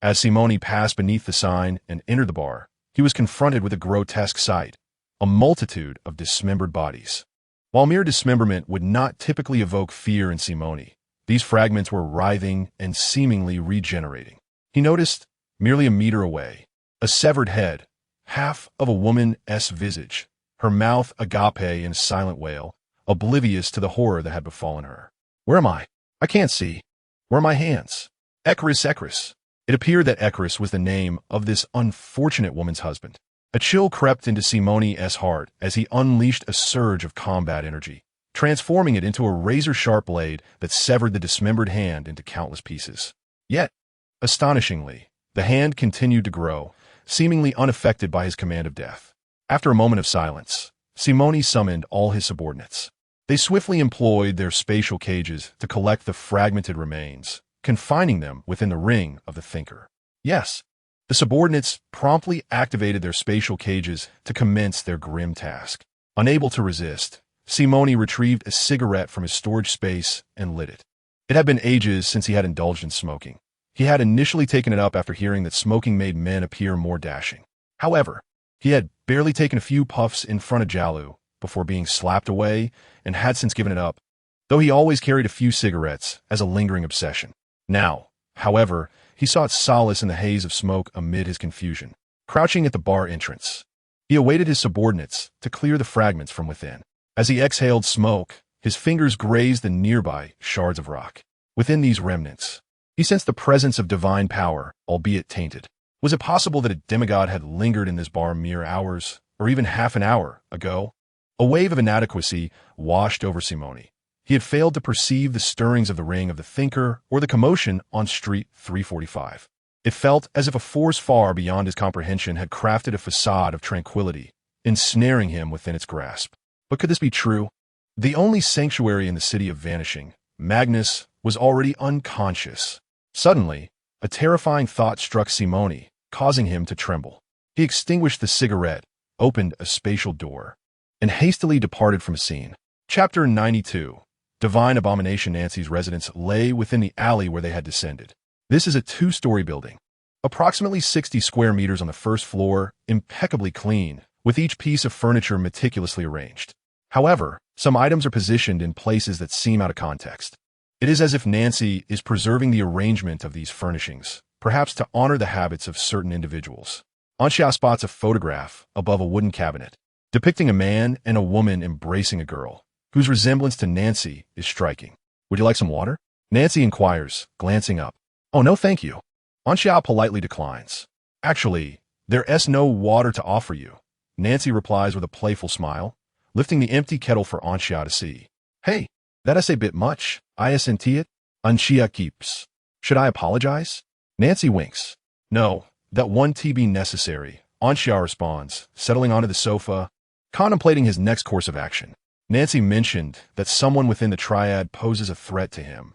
S1: As Simone passed beneath the sign and entered the bar, he was confronted with a grotesque sight, a multitude of dismembered bodies. While mere dismemberment would not typically evoke fear in Simone, these fragments were writhing and seemingly regenerating. He noticed, merely a meter away, a severed head, half of a woman's visage, her mouth agape in a silent wail, oblivious to the horror that had befallen her. "Where am I? I can't see. Where are my hands?" Ecarus. It appeared that Ecarus was the name of this unfortunate woman's husband. A chill crept into Simone's heart as he unleashed a surge of combat energy, transforming it into a razor-sharp blade that severed the dismembered hand into countless pieces. Yet, astonishingly, the hand continued to grow, seemingly unaffected by his command of death. After a moment of silence, Simone summoned all his subordinates. They swiftly employed their spatial cages to collect the fragmented remains, confining them within the ring of the thinker. Yes, the subordinates promptly activated their spatial cages to commence their grim task. Unable to resist, Simone retrieved a cigarette from his storage space and lit it. It had been ages since he had indulged in smoking. He had initially taken it up after hearing that smoking made men appear more dashing. However, he had barely taken a few puffs in front of Jalu before being slapped away and had since given it up, though he always carried a few cigarettes as a lingering obsession. Now, however, he sought solace in the haze of smoke amid his confusion. Crouching at the bar entrance, he awaited his subordinates to clear the fragments from within. As he exhaled smoke, his fingers grazed the nearby shards of rock. Within these remnants, he sensed the presence of divine power, albeit tainted. Was it possible that a demigod had lingered in this bar mere hours, or even half an hour, ago? A wave of inadequacy washed over Simone. He had failed to perceive the stirrings of the ring of the thinker or the commotion on Street 345. It felt as if a force far beyond his comprehension had crafted a facade of tranquility, ensnaring him within its grasp. But could this be true? The only sanctuary in the city of vanishing, Magnus, was already unconscious. Suddenly, a terrifying thought struck Simone, causing him to tremble. He extinguished the cigarette, opened a spatial door, and hastily departed from the scene. Chapter 92. Divine Abomination. Nancy's residence lay within the alley where they had descended. This is a two-story building, approximately 60 square meters on the first floor, impeccably clean, with each piece of furniture meticulously arranged. However, some items are positioned in places that seem out of context. It is as if Nancy is preserving the arrangement of these furnishings, perhaps to honor the habits of certain individuals. Anxia spots a photograph above a wooden cabinet, depicting a man and a woman embracing a girl, whose resemblance to Nancy is striking. "Would you like some water?" Nancy inquires, glancing up. "Oh, no, thank you." Anxia politely declines. "Actually, there's no water to offer you," Nancy replies with a playful smile, lifting the empty kettle for Anxia to see. "Hey, that's a bit much. I senti it." Anxia keeps. "Should I apologize?" Nancy winks. "No, that won't be necessary," Anxia responds, settling onto the sofa, contemplating his next course of action. Nancy mentioned that someone within the triad poses a threat to him.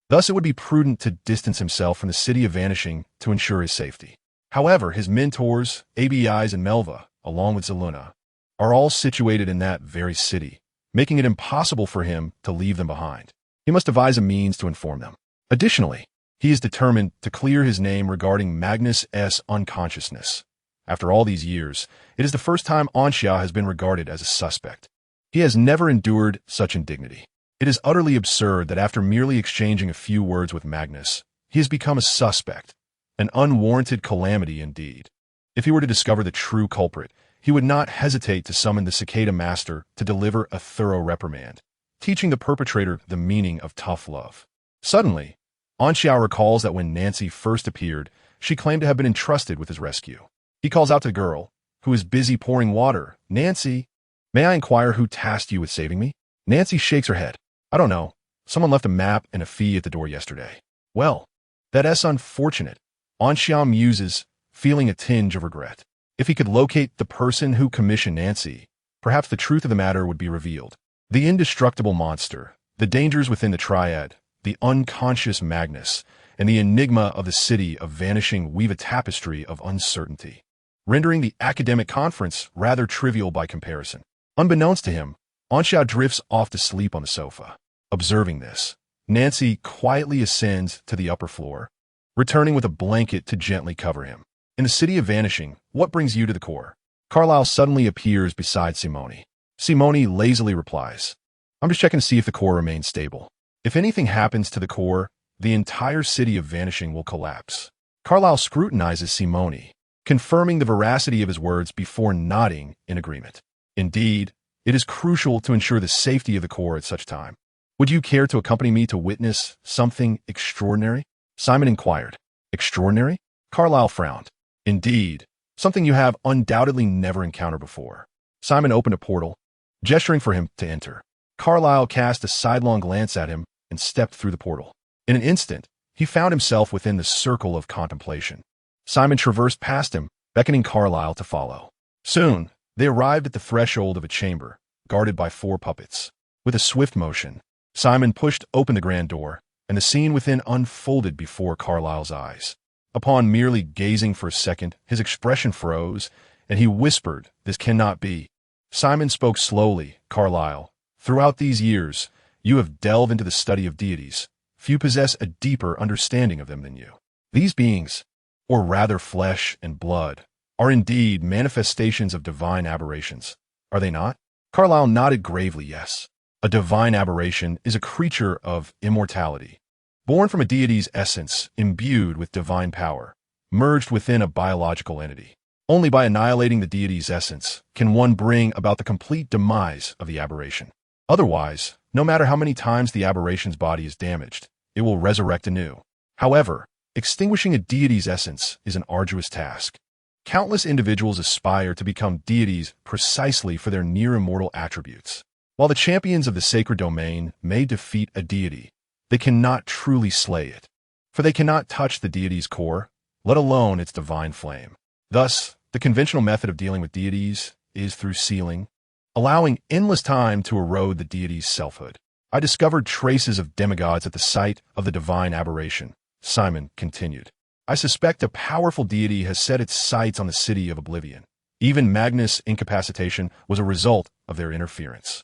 S1: Thus, it would be prudent to distance himself from the city of vanishing to ensure his safety. However, his mentors, ABIs and Melva, along with Zeluna, are all situated in that very city, making it impossible for him to leave them behind. He must devise a means to inform them. Additionally, he is determined to clear his name regarding Magnus's unconsciousness. After all these years, it is the first time Anxia has been regarded as a suspect. He has never endured such indignity. It is utterly absurd that after merely exchanging a few words with Magnus, he has become a suspect, an unwarranted calamity indeed. If he were to discover the true culprit, he would not hesitate to summon the Cicada Master to deliver a thorough reprimand, teaching the perpetrator the meaning of tough love. Suddenly, Anxiao recalls that when Nancy first appeared, she claimed to have been entrusted with his rescue. He calls out to the girl, who is busy pouring water. Nancy, may I inquire who tasked you with saving me? Nancy shakes her head. I don't know. Someone left a map and a fee at the door yesterday. Well, that's unfortunate. Anxiao muses, feeling a tinge of regret. If he could locate the person who commissioned Nancy, perhaps the truth of the matter would be revealed. The indestructible monster, the dangers within the triad, the unconscious Magnus, and the enigma of the city of vanishing weave a tapestry of uncertainty, rendering the academic conference rather trivial by comparison. Unbeknownst to him, Anxiao drifts off to sleep on the sofa. Observing this, Nancy quietly ascends to the upper floor, returning with a blanket to gently cover him. In the city of vanishing, what brings you to the core? Carlyle suddenly appears beside Simone. Simone lazily replies, I'm just checking to see if the core remains stable. If anything happens to the core, the entire city of vanishing will collapse. Carlyle scrutinizes Simone, confirming the veracity of his words before nodding in agreement. Indeed, it is crucial to ensure the safety of the core at such time. Would you care to accompany me to witness something extraordinary? Simon inquired. Extraordinary? Carlyle frowned. Indeed, something you have undoubtedly never encountered before. Simon opened a portal, gesturing for him to enter. Carlyle cast a sidelong glance at him and stepped through the portal. In an instant, he found himself within the circle of contemplation. Simon traversed past him, beckoning Carlyle to follow. Soon, they arrived at the threshold of a chamber, guarded by 4 puppets. With a swift motion, Simon pushed open the grand door, and the scene within unfolded before Carlyle's eyes. Upon merely gazing for a second, his expression froze, and he whispered, This cannot be. Simon spoke slowly. Carlyle, throughout these years, you have delved into the study of deities. Few possess a deeper understanding of them than you. These beings, or rather flesh and blood, are indeed manifestations of divine aberrations, are they not? Carlyle nodded gravely, yes. A divine aberration is a creature of immortality, born from a deity's essence, imbued with divine power, merged within a biological entity. Only by annihilating the deity's essence can one bring about the complete demise of the aberration. Otherwise, no matter how many times the aberration's body is damaged, it will resurrect anew. However, extinguishing a deity's essence is an arduous task. Countless individuals aspire to become deities precisely for their near-immortal attributes. While the champions of the sacred domain may defeat a deity, they cannot truly slay it, for they cannot touch the deity's core, let alone its divine flame. Thus, the conventional method of dealing with deities is through sealing, allowing endless time to erode the deity's selfhood. I discovered traces of demigods at the site of the divine aberration, Simon continued. I suspect a powerful deity has set its sights on the city of oblivion. Even Magnus' incapacitation was a result of their interference.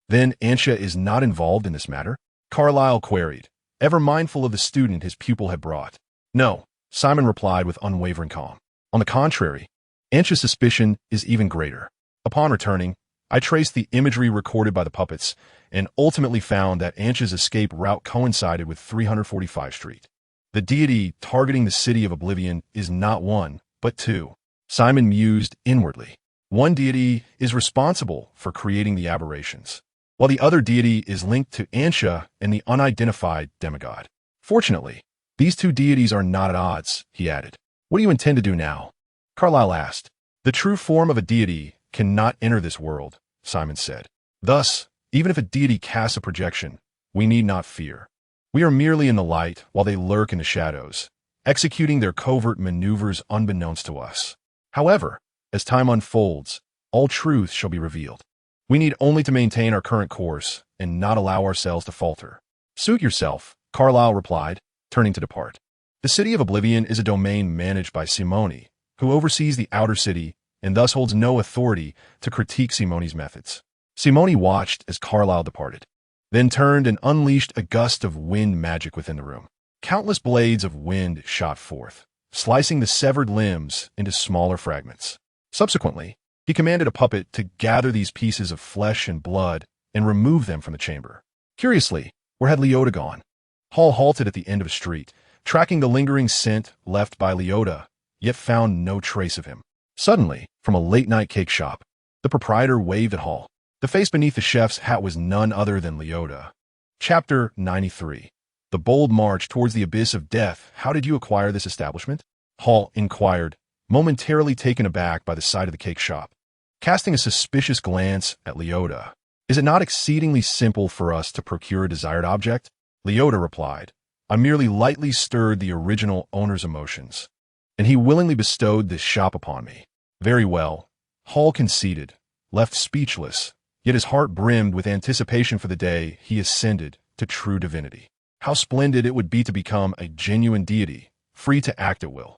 S1: Then Anxiao is not involved in this matter? Carlyle queried, ever mindful of the student his pupil had brought. No, Simon replied with unwavering calm. On the contrary, Anxia's suspicion is even greater. Upon returning, I traced the imagery recorded by the puppets and ultimately found that Anxia's escape route coincided with 345 Street. The deity targeting the city of oblivion is not one, but 2. Simon mused inwardly. One deity is responsible for creating the aberrations, while the other deity is linked to Anxiao and the unidentified demigod. Fortunately, these 2 deities are not at odds, he added. What do you intend to do now? Carlyle asked. The true form of a deity cannot enter this world, Simon said. Thus, even if a deity casts a projection, we need not fear. We are merely in the light while they lurk in the shadows, executing their covert maneuvers unbeknownst to us. However, as time unfolds, all truth shall be revealed. We need only to maintain our current course and not allow ourselves to falter. Suit yourself, Carlyle replied, turning to depart. The city of oblivion is a domain managed by Simone, who oversees the outer city and thus holds no authority to critique Simone's methods. Simone watched as Carlyle departed, then turned and unleashed a gust of wind magic within the room. Countless blades of wind shot forth, slicing the severed limbs into smaller fragments. Subsequently, he commanded a puppet to gather these pieces of flesh and blood and remove them from the chamber. Curiously, where had Leota gone? Hall halted at the end of a street, tracking the lingering scent left by Leota, yet found no trace of him. Suddenly, from a late-night cake shop, the proprietor waved at Hall. The face beneath the chef's hat was none other than Leota. Chapter 93. The bold march towards the abyss of death. How did you acquire this establishment? Hall inquired, momentarily taken aback by the sight of the cake shop. Casting a suspicious glance at Leota. Is it not exceedingly simple for us to procure a desired object? Leota replied, I merely lightly stirred the original owner's emotions, and he willingly bestowed this shop upon me. Very well, Hall conceded, left speechless, yet his heart brimmed with anticipation for the day he ascended to true divinity. How splendid it would be to become a genuine deity, free to act at will.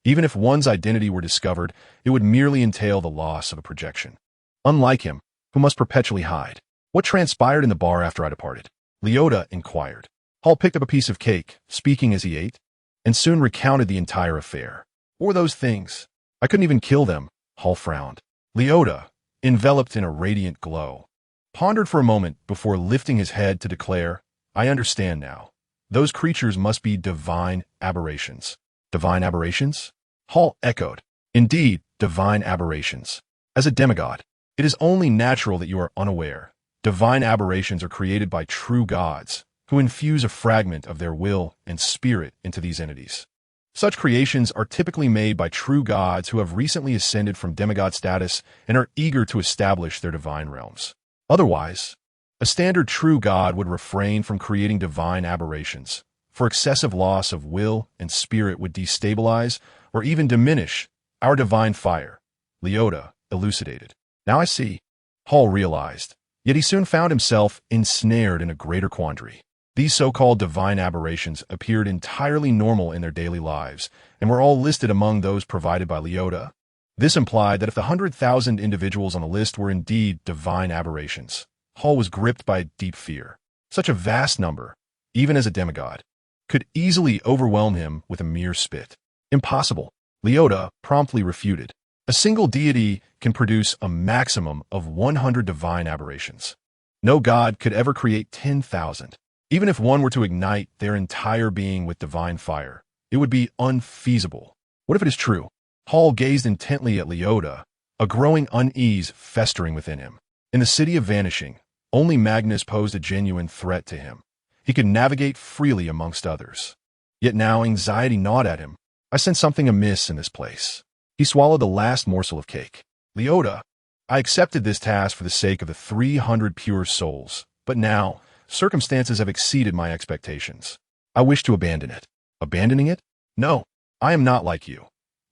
S1: Even if one's identity were discovered, it would merely entail the loss of a projection. Unlike him, who must perpetually hide. What transpired in the bar after I departed? Leota inquired. Hall picked up a piece of cake, speaking as he ate, and soon recounted the entire affair. What were those things? I couldn't even kill them, Hall frowned. Leota, enveloped in a radiant glow, pondered for a moment before lifting his head to declare, I understand now. Those creatures must be divine aberrations. Divine aberrations? Hall echoed. Indeed, divine aberrations. As a demigod, it is only natural that you are unaware. Divine aberrations are created by true gods, who infuse a fragment of their will and spirit into these entities. Such creations are typically made by true gods who have recently ascended from demigod status and are eager to establish their divine realms. Otherwise, a standard true god would refrain from creating divine aberrations, for excessive loss of will and spirit would destabilize or even diminish our divine fire, Leota elucidated. Now I see, Hall realized, yet he soon found himself ensnared in a greater quandary. These so-called divine aberrations appeared entirely normal in their daily lives and were all listed among those provided by Leota. This implied that if the 100,000 individuals on the list were indeed divine aberrations, Hall was gripped by a deep fear. Such a vast number, even as a demigod, could easily overwhelm him with a mere spit. Impossible, Leota promptly refuted. A single deity can produce a maximum of 100 divine aberrations. No god could ever create 10,000. Even if one were to ignite their entire being with divine fire, it would be unfeasible. What if it is true? Hall gazed intently at Leota, a growing unease festering within him. In the city of vanishing, only Magnus posed a genuine threat to him. He could navigate freely amongst others. Yet now anxiety gnawed at him. I sensed something amiss in this place. He swallowed the last morsel of cake. Leota, I accepted this task for the sake of the 300 pure souls, but now, circumstances have exceeded my expectations. I wish to abandon it. Abandoning it? No, I am not like you.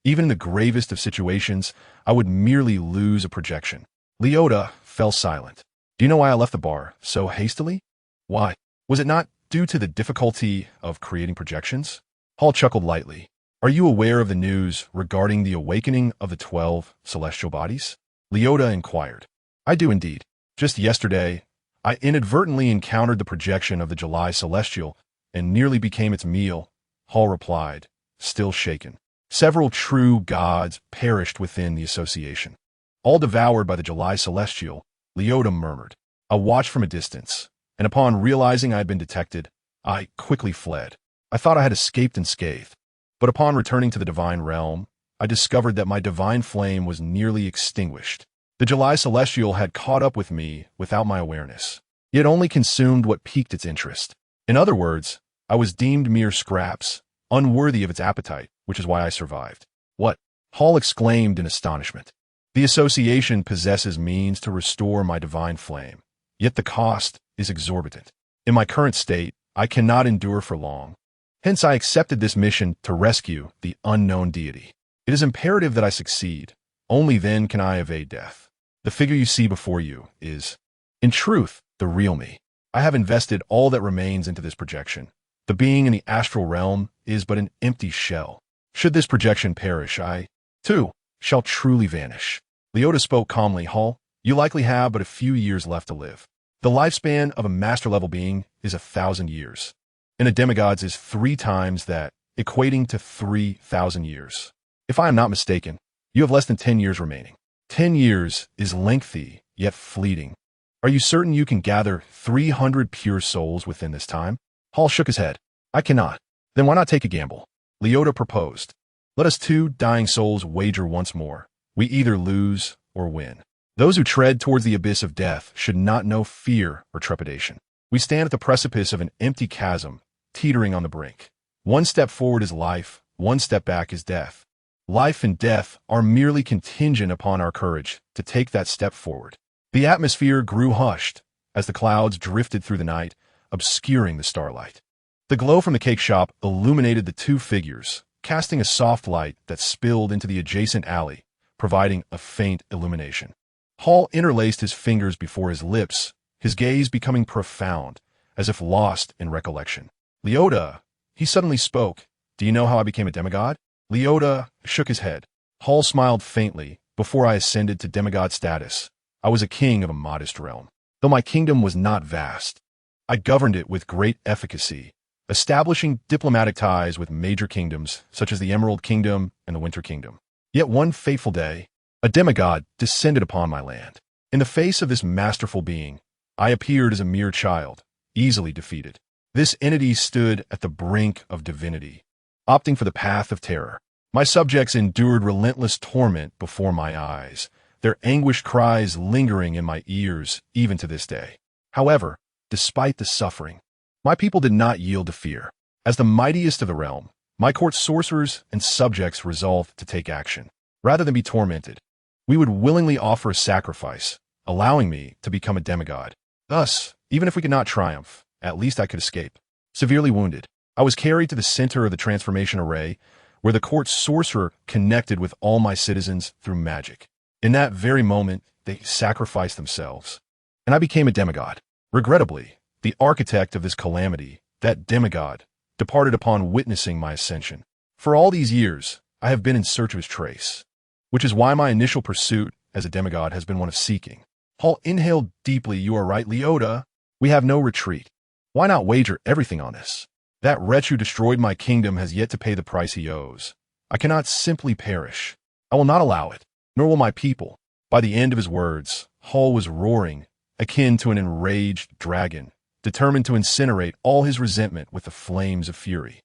S1: Even in the gravest of situations, I would merely lose a projection. Leota fell silent. Do you know why I left the bar so hastily? Why? Was it not due to the difficulty of creating projections? Hall chuckled lightly. Are you aware of the news regarding the awakening of the 12 celestial bodies? Leota inquired. I do indeed. Just yesterday, I inadvertently encountered the projection of the July Celestial and nearly became its meal, Hall replied, still shaken. Several true gods perished within the association. All devoured by the July Celestial, Leota murmured. I watched from a distance, and upon realizing I had been detected, I quickly fled. I thought I had escaped unscathed, but upon returning to the divine realm, I discovered that my divine flame was nearly extinguished. The July Celestial had caught up with me without my awareness, yet only consumed what piqued its interest. In other words, I was deemed mere scraps, unworthy of its appetite, which is why I survived. What? Hall exclaimed in astonishment. The association possesses means to restore my divine flame, yet the cost is exorbitant. In my current state, I cannot endure for long. Hence I accepted this mission to rescue the unknown deity. It is imperative that I succeed. Only then can I evade death. The figure you see before you is, in truth, the real me. I have invested all that remains into this projection. The being in the astral realm is but an empty shell. Should this projection perish, I, too, shall truly vanish. Leota spoke calmly. Hall, you likely have but a few years left to live. The lifespan of a master-level being is 1,000 years, and a demigod's is 3 times that, equating to 3,000 years. If I am not mistaken, you have less than 10 years remaining. 10 years is lengthy, yet fleeting. Are you certain you can gather 300 pure souls within this time? Hall shook his head. I cannot. Then why not take a gamble? Leota proposed. Let us 2 dying souls wager once more. We either lose or win. Those who tread towards the abyss of death should not know fear or trepidation. We stand at the precipice of an empty chasm, teetering on the brink. One step forward is life, one step back is death. Life and death are merely contingent upon our courage to take that step forward. The atmosphere grew hushed as the clouds drifted through the night, obscuring the starlight. The glow from the cake shop illuminated the two figures, casting a soft light that spilled into the adjacent alley, providing a faint illumination. Hall interlaced his fingers before his lips, his gaze becoming profound, as if lost in recollection. Leota, he suddenly spoke. Do you know how I became a demigod? Leota shook his head. Hall smiled faintly. Before I ascended to demigod status, I was a king of a modest realm. Though my kingdom was not vast, I governed it with great efficacy, establishing diplomatic ties with major kingdoms such as the Emerald Kingdom and the Winter Kingdom. Yet one fateful day, a demigod descended upon my land. In the face of this masterful being, I appeared as a mere child, easily defeated. This entity stood at the brink of divinity, opting for the path of terror. My subjects endured relentless torment before my eyes, their anguished cries lingering in my ears even to this day. However, despite the suffering, my people did not yield to fear. As the mightiest of the realm, my court sorcerers and subjects resolved to take action. Rather than be tormented, we would willingly offer a sacrifice, allowing me to become a demigod. Thus, even if we could not triumph, at least I could escape. Severely wounded, I was carried to the center of the transformation array, where the court sorcerer connected with all my citizens through magic. In that very moment, they sacrificed themselves, and I became a demigod. Regrettably, the architect of this calamity, that demigod, departed upon witnessing my ascension. For all these years, I have been in search of his trace, which is why my initial pursuit as a demigod has been one of seeking. Hall inhaled deeply. You are right, Leota. We have no retreat. Why not wager everything on this? That wretch who destroyed my kingdom has yet to pay the price he owes. I cannot simply perish. I will not allow it, nor will my people. By the end of his words, Hall was roaring, akin to an enraged dragon, determined to incinerate all his resentment with the flames of fury.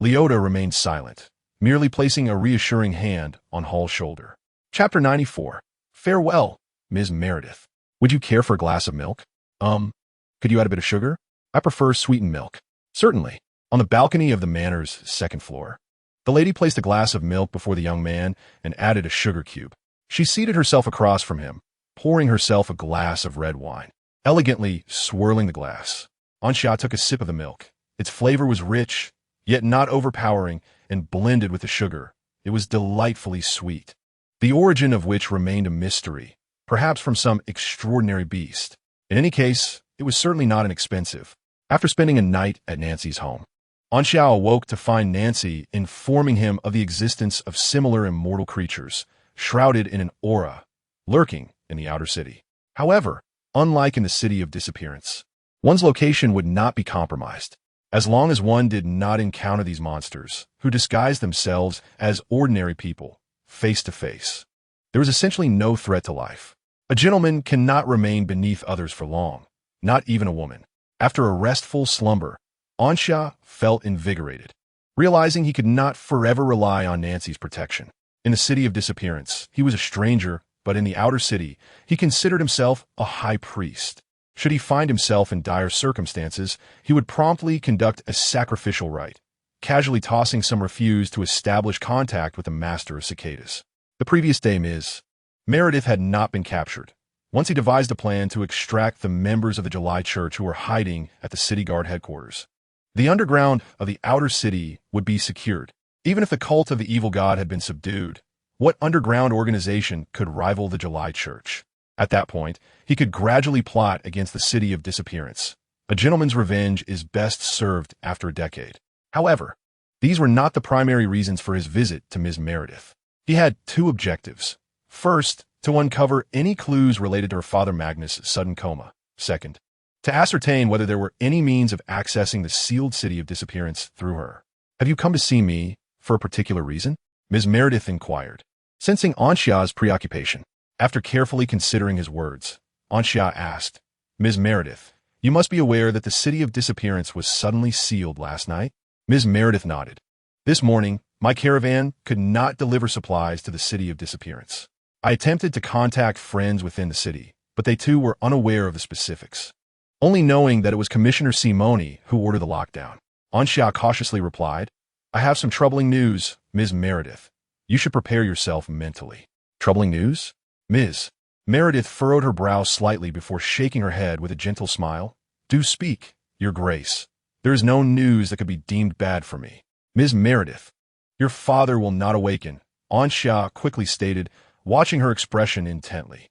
S1: Leota remained silent, merely placing a reassuring hand on Hall's shoulder. Chapter 94. Farewell, Ms. Meredith. Would you care for a glass of milk? Could you add a bit of sugar? I prefer sweetened milk. Certainly. On the balcony of the manor's second floor, the lady placed a glass of milk before the young man and added a sugar cube. She seated herself across from him, pouring herself a glass of red wine, elegantly swirling the glass. Ansha took a sip of the milk. Its flavor was rich, yet not overpowering, and blended with the sugar. It was delightfully sweet, the origin of which remained a mystery, perhaps from some extraordinary beast. In any case, it was certainly not inexpensive. After spending a night at Nancy's home, Ansha awoke to find Nancy informing him of the existence of similar immortal creatures, shrouded in an aura, lurking in the outer city. However, unlike in the city of disappearance, one's location would not be compromised, as long as one did not encounter these monsters, who disguised themselves as ordinary people, face to face. There was essentially no threat to life. A gentleman cannot remain beneath others for long, not even a woman. After a restful slumber, Ansha felt invigorated, realizing he could not forever rely on Nancy's protection. In the city of disappearance, he was a stranger, but in the outer city, he considered himself a high priest. Should he find himself in dire circumstances, he would promptly conduct a sacrificial rite, casually tossing some refuse to establish contact with the master of cicadas. The previous day, Ms. Meredith had not been captured. Once he devised a plan to extract the members of the July Church who were hiding at the city guard headquarters. The underground of the outer city would be secured. Even if the cult of the evil god had been subdued, what underground organization could rival the July Church? At that point, he could gradually plot against the city of disappearance. A gentleman's revenge is best served after a decade. However, these were not the primary reasons for his visit to Ms. Meredith. He had two objectives. First, to uncover any clues related to her father Magnus' sudden coma. Second, to ascertain whether there were any means of accessing the sealed city of disappearance through her. Have you come to see me for a particular reason? Ms. Meredith inquired, sensing Ansha's preoccupation. After carefully considering his words, Ansha asked, Ms. Meredith, you must be aware that the city of disappearance was suddenly sealed last night? Ms. Meredith nodded. This morning, my caravan could not deliver supplies to the city of disappearance. I attempted to contact friends within the city, but they too were unaware of the specifics, only knowing that it was Commissioner Simoni who ordered the lockdown. Anxia cautiously replied. I have some troubling news, Ms. Meredith. You should prepare yourself mentally. Troubling news? Ms. Meredith furrowed her brow slightly before shaking her head with a gentle smile. Do speak, Your Grace. There is no news that could be deemed bad for me. Ms. Meredith, your father will not awaken, Anxia quickly stated, watching her expression intently.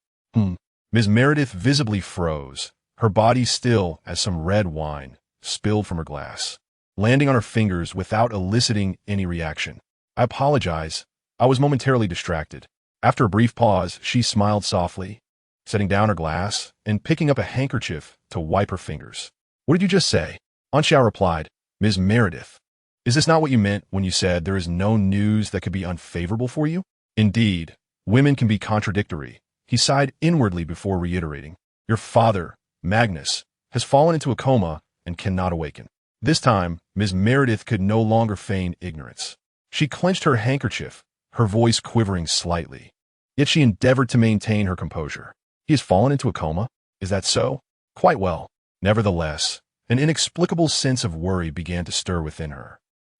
S1: Ms. Meredith visibly froze, her body still as some red wine spilled from her glass, landing on her fingers without eliciting any reaction. I apologize. I was momentarily distracted. After a brief pause, she smiled softly, setting down her glass and picking up a handkerchief to wipe her fingers. What did you just say? Anxia replied. Ms. Meredith, is this not what you meant when you said there is no news that could be unfavorable for you? Indeed, women can be contradictory. He sighed inwardly before reiterating. Your father, Magnus, has fallen into a coma and cannot awaken. This time, Ms. Meredith could no longer feign ignorance. She clenched her handkerchief, her voice quivering slightly. Yet she endeavored to maintain her composure. He has fallen into a coma? Is that so? Quite well. Nevertheless, an inexplicable sense of worry began to stir within her.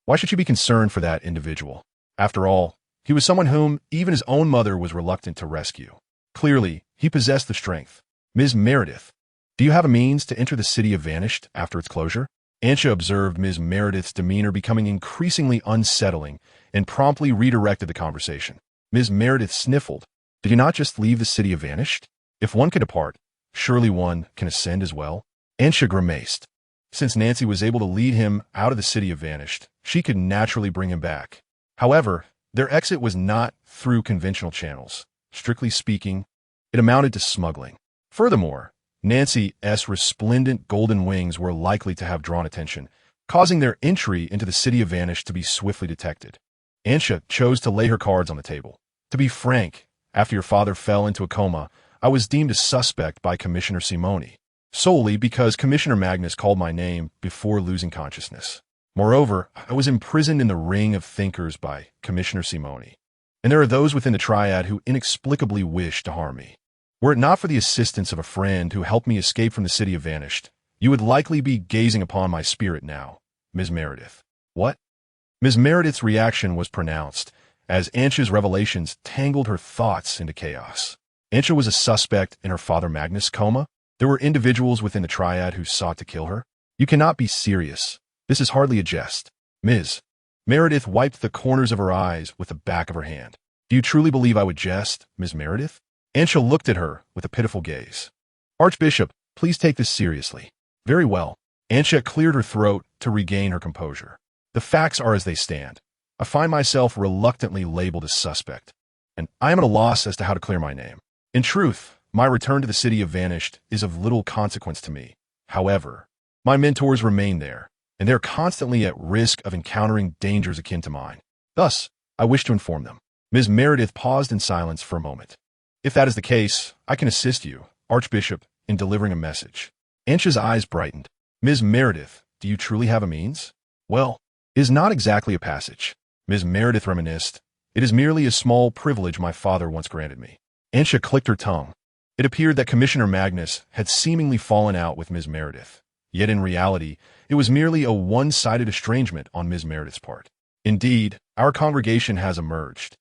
S1: Why should she be concerned for that individual? After all, he was someone whom even his own mother was reluctant to rescue. Clearly, he possessed the strength. Ms. Meredith, do you have a means to enter the city of Vanished after its closure? Anxia observed Ms. Meredith's demeanor becoming increasingly unsettling and promptly redirected the conversation. Ms. Meredith sniffled. Did you not just leave the city of Vanished? If one can depart, surely one can ascend as well? Anxia grimaced. Since Nancy was able to lead him out of the city of Vanished, she could naturally bring him back. However, their exit was not through conventional channels. Strictly speaking, it amounted to smuggling. Furthermore, Nancy's resplendent golden wings were likely to have drawn attention, causing their entry into the city of Vanished to be swiftly detected. Anxia chose to lay her cards on the table. To be frank, after your father fell into a coma, I was deemed a suspect by Commissioner Simoni, solely because Commissioner Magnus called my name before losing consciousness. Moreover, I was imprisoned in the ring of thinkers by Commissioner Simoni, and there are those within the Triad who inexplicably wish to harm me. Were it not for the assistance of a friend who helped me escape from the city of Vanished, you would likely be gazing upon my spirit now, Ms. Meredith. What? Ms. Meredith's reaction was pronounced, as Anxia's revelations tangled her thoughts into chaos. Anxia was a suspect in her father Magnus' coma? There were individuals within the Triad who sought to kill her? You cannot be serious. This is hardly a jest. Ms. Meredith wiped the corners of her eyes with the back of her hand. Do you truly believe I would jest, Ms. Meredith? Anxia looked at her with a pitiful gaze. Archbishop, please take this seriously. Very well. Anxia cleared her throat to regain her composure. The facts are as they stand. I find myself reluctantly labeled as suspect, and I am at a loss as to how to clear my name. In truth, my return to the city of Vanished is of little consequence to me. However, my mentors remain there, and they are constantly at risk of encountering dangers akin to mine. Thus, I wish to inform them. Ms. Meredith paused in silence for a moment. If that is the case, I can assist you, Archbishop, in delivering a message. Anxia's eyes brightened. Ms. Meredith, do you truly have a means? Well, it is not exactly a passage. Ms. Meredith reminisced. It is merely a small privilege my father once granted me. Anxia clicked her tongue. It appeared that Commissioner Magnus had seemingly fallen out with Ms. Meredith. Yet in reality, it was merely a one-sided estrangement on Ms. Meredith's part. Indeed, our congregation has emerged,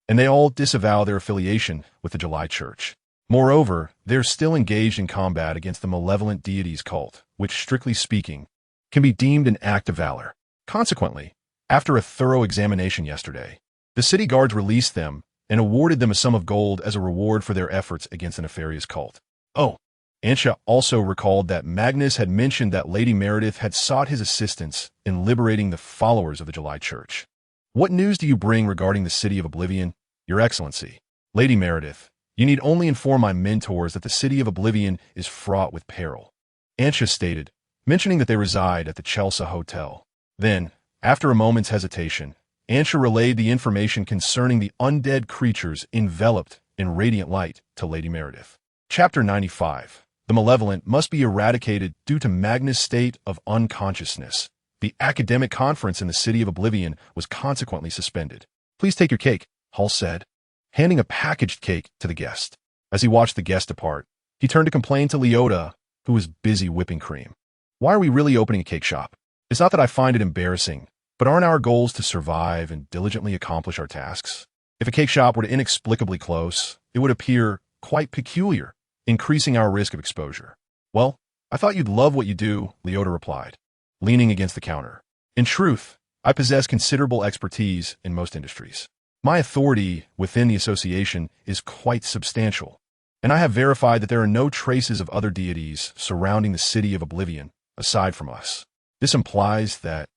S1: and they all disavow their affiliation with the July Church. Moreover, they're still engaged in combat against the malevolent deities cult, which, strictly speaking, can be deemed an act of valor. Consequently, after a thorough examination yesterday, the city guards released them and awarded them a sum of gold as a reward for their efforts against the nefarious cult. Oh, Anxia also recalled that Magnus had mentioned that Lady Meredith had sought his assistance in liberating the followers of the July Church. What news do you bring regarding the City of Oblivion, Your Excellency? Lady Meredith, you need only inform my mentors that the City of Oblivion is fraught with peril, Anxia stated, mentioning that they reside at the Chelsea Hotel. Then, after a moment's hesitation, Anxia relayed the information concerning the undead creatures enveloped in radiant light to Lady Meredith. Chapter 95. The malevolent must be eradicated due to Magnus' state of unconsciousness. The academic conference in the City of Oblivion was consequently suspended. Please take your cake, Hall said, handing a packaged cake to the guest. As he watched the guest depart, he turned to complain to Leota, who was busy whipping cream. Why are we really opening a cake shop? It's not that I find it embarrassing, but aren't our goals to survive and diligently accomplish our tasks? If a cake shop were to inexplicably close, it would appear quite peculiar, increasing our risk of exposure. Well, I thought you'd love what you do, Leota replied, leaning against the counter. In truth, I possess considerable expertise in most industries. My authority within the association is quite substantial, and I have verified that there are no traces of other deities surrounding the city of Oblivion aside from us. This implies that,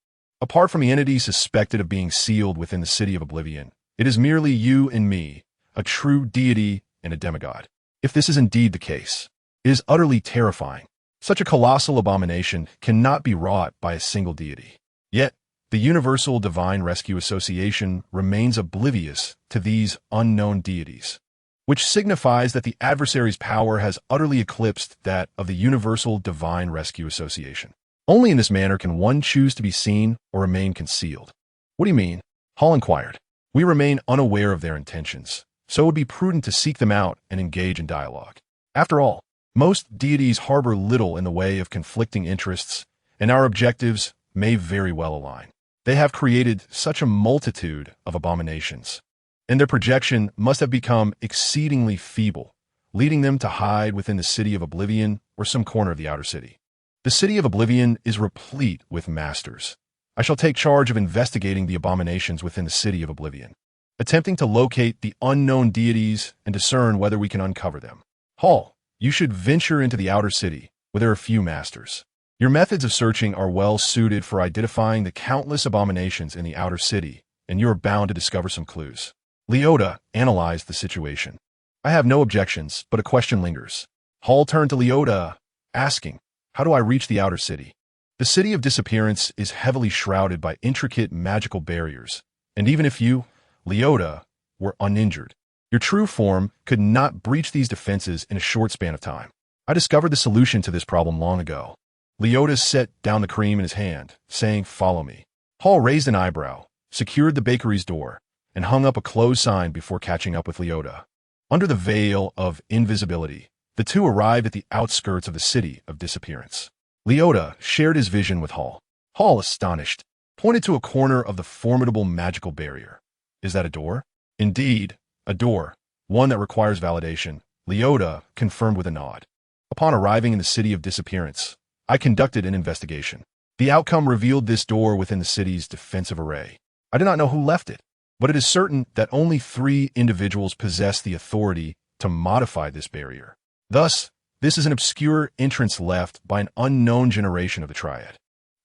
S1: apart from the entity suspected of being sealed within the city of Oblivion, it is merely you and me, a true deity and a demigod. If this is indeed the case, it is utterly terrifying. Such a colossal abomination cannot be wrought by a single deity. Yet, the Universal Divine Rescue Association remains oblivious to these unknown deities, which signifies that the adversary's power has utterly eclipsed that of the Universal Divine Rescue Association. Only in this manner can one choose to be seen or remain concealed. What do you mean? Hall inquired. We remain unaware of their intentions, so it would be prudent to seek them out and engage in dialogue. After all, most deities harbor little in the way of conflicting interests, and our objectives may very well align. They have created such a multitude of abominations, and their projection must have become exceedingly feeble, leading them to hide within the city of Oblivion or some corner of the outer city. The city of Oblivion is replete with masters. I shall take charge of investigating the abominations within the city of Oblivion, attempting to locate the unknown deities and discern whether we can uncover them. Hall, you should venture into the outer city, where there are few masters. Your methods of searching are well suited for identifying the countless abominations in the outer city, and you are bound to discover some clues. Leota analyzed the situation. I have no objections, but a question lingers. Hall turned to Leota, asking, how do I reach the outer city? The city of disappearance is heavily shrouded by intricate magical barriers, and even if you, Leota, were uninjured, your true form could not breach these defenses in a short span of time. I discovered the solution to this problem long ago. Leota set down the cream in his hand, saying, follow me. Hall raised an eyebrow, secured the bakery's door, and hung up a closed sign before catching up with Leota. Under the veil of invisibility, the two arrived at the outskirts of the city of disappearance. Leota shared his vision with Hall. Hall, astonished, pointed to a corner of the formidable magical barrier. Is that a door? Indeed, a door, one that requires validation, Leota confirmed with a nod. Upon arriving in the city of disappearance, I conducted an investigation. The outcome revealed this door within the city's defensive array. I do not know who left it, but it is certain that only 3 individuals possess the authority to modify this barrier. Thus, this is an obscure entrance left by an unknown generation of the Triad.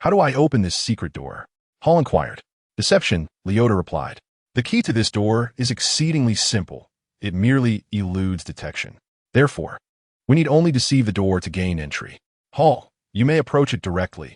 S1: How do I open this secret door? Hall inquired. Deception, Leota replied. The key to this door is exceedingly simple. It merely eludes detection. Therefore, we need only deceive the door to gain entry. Hall, you may approach it directly.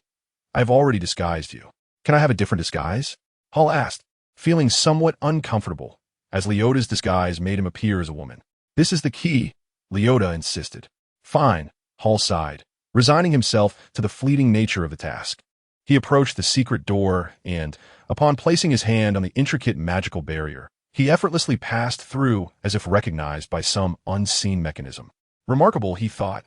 S1: I have already disguised you. Can I have a different disguise? Hall asked, feeling somewhat uncomfortable, as Leota's disguise made him appear as a woman. This is the key, Leota insisted. Fine, Hall sighed, resigning himself to the fleeting nature of the task. He approached the secret door and, upon placing his hand on the intricate magical barrier, he effortlessly passed through as if recognized by some unseen mechanism. Remarkable, he thought,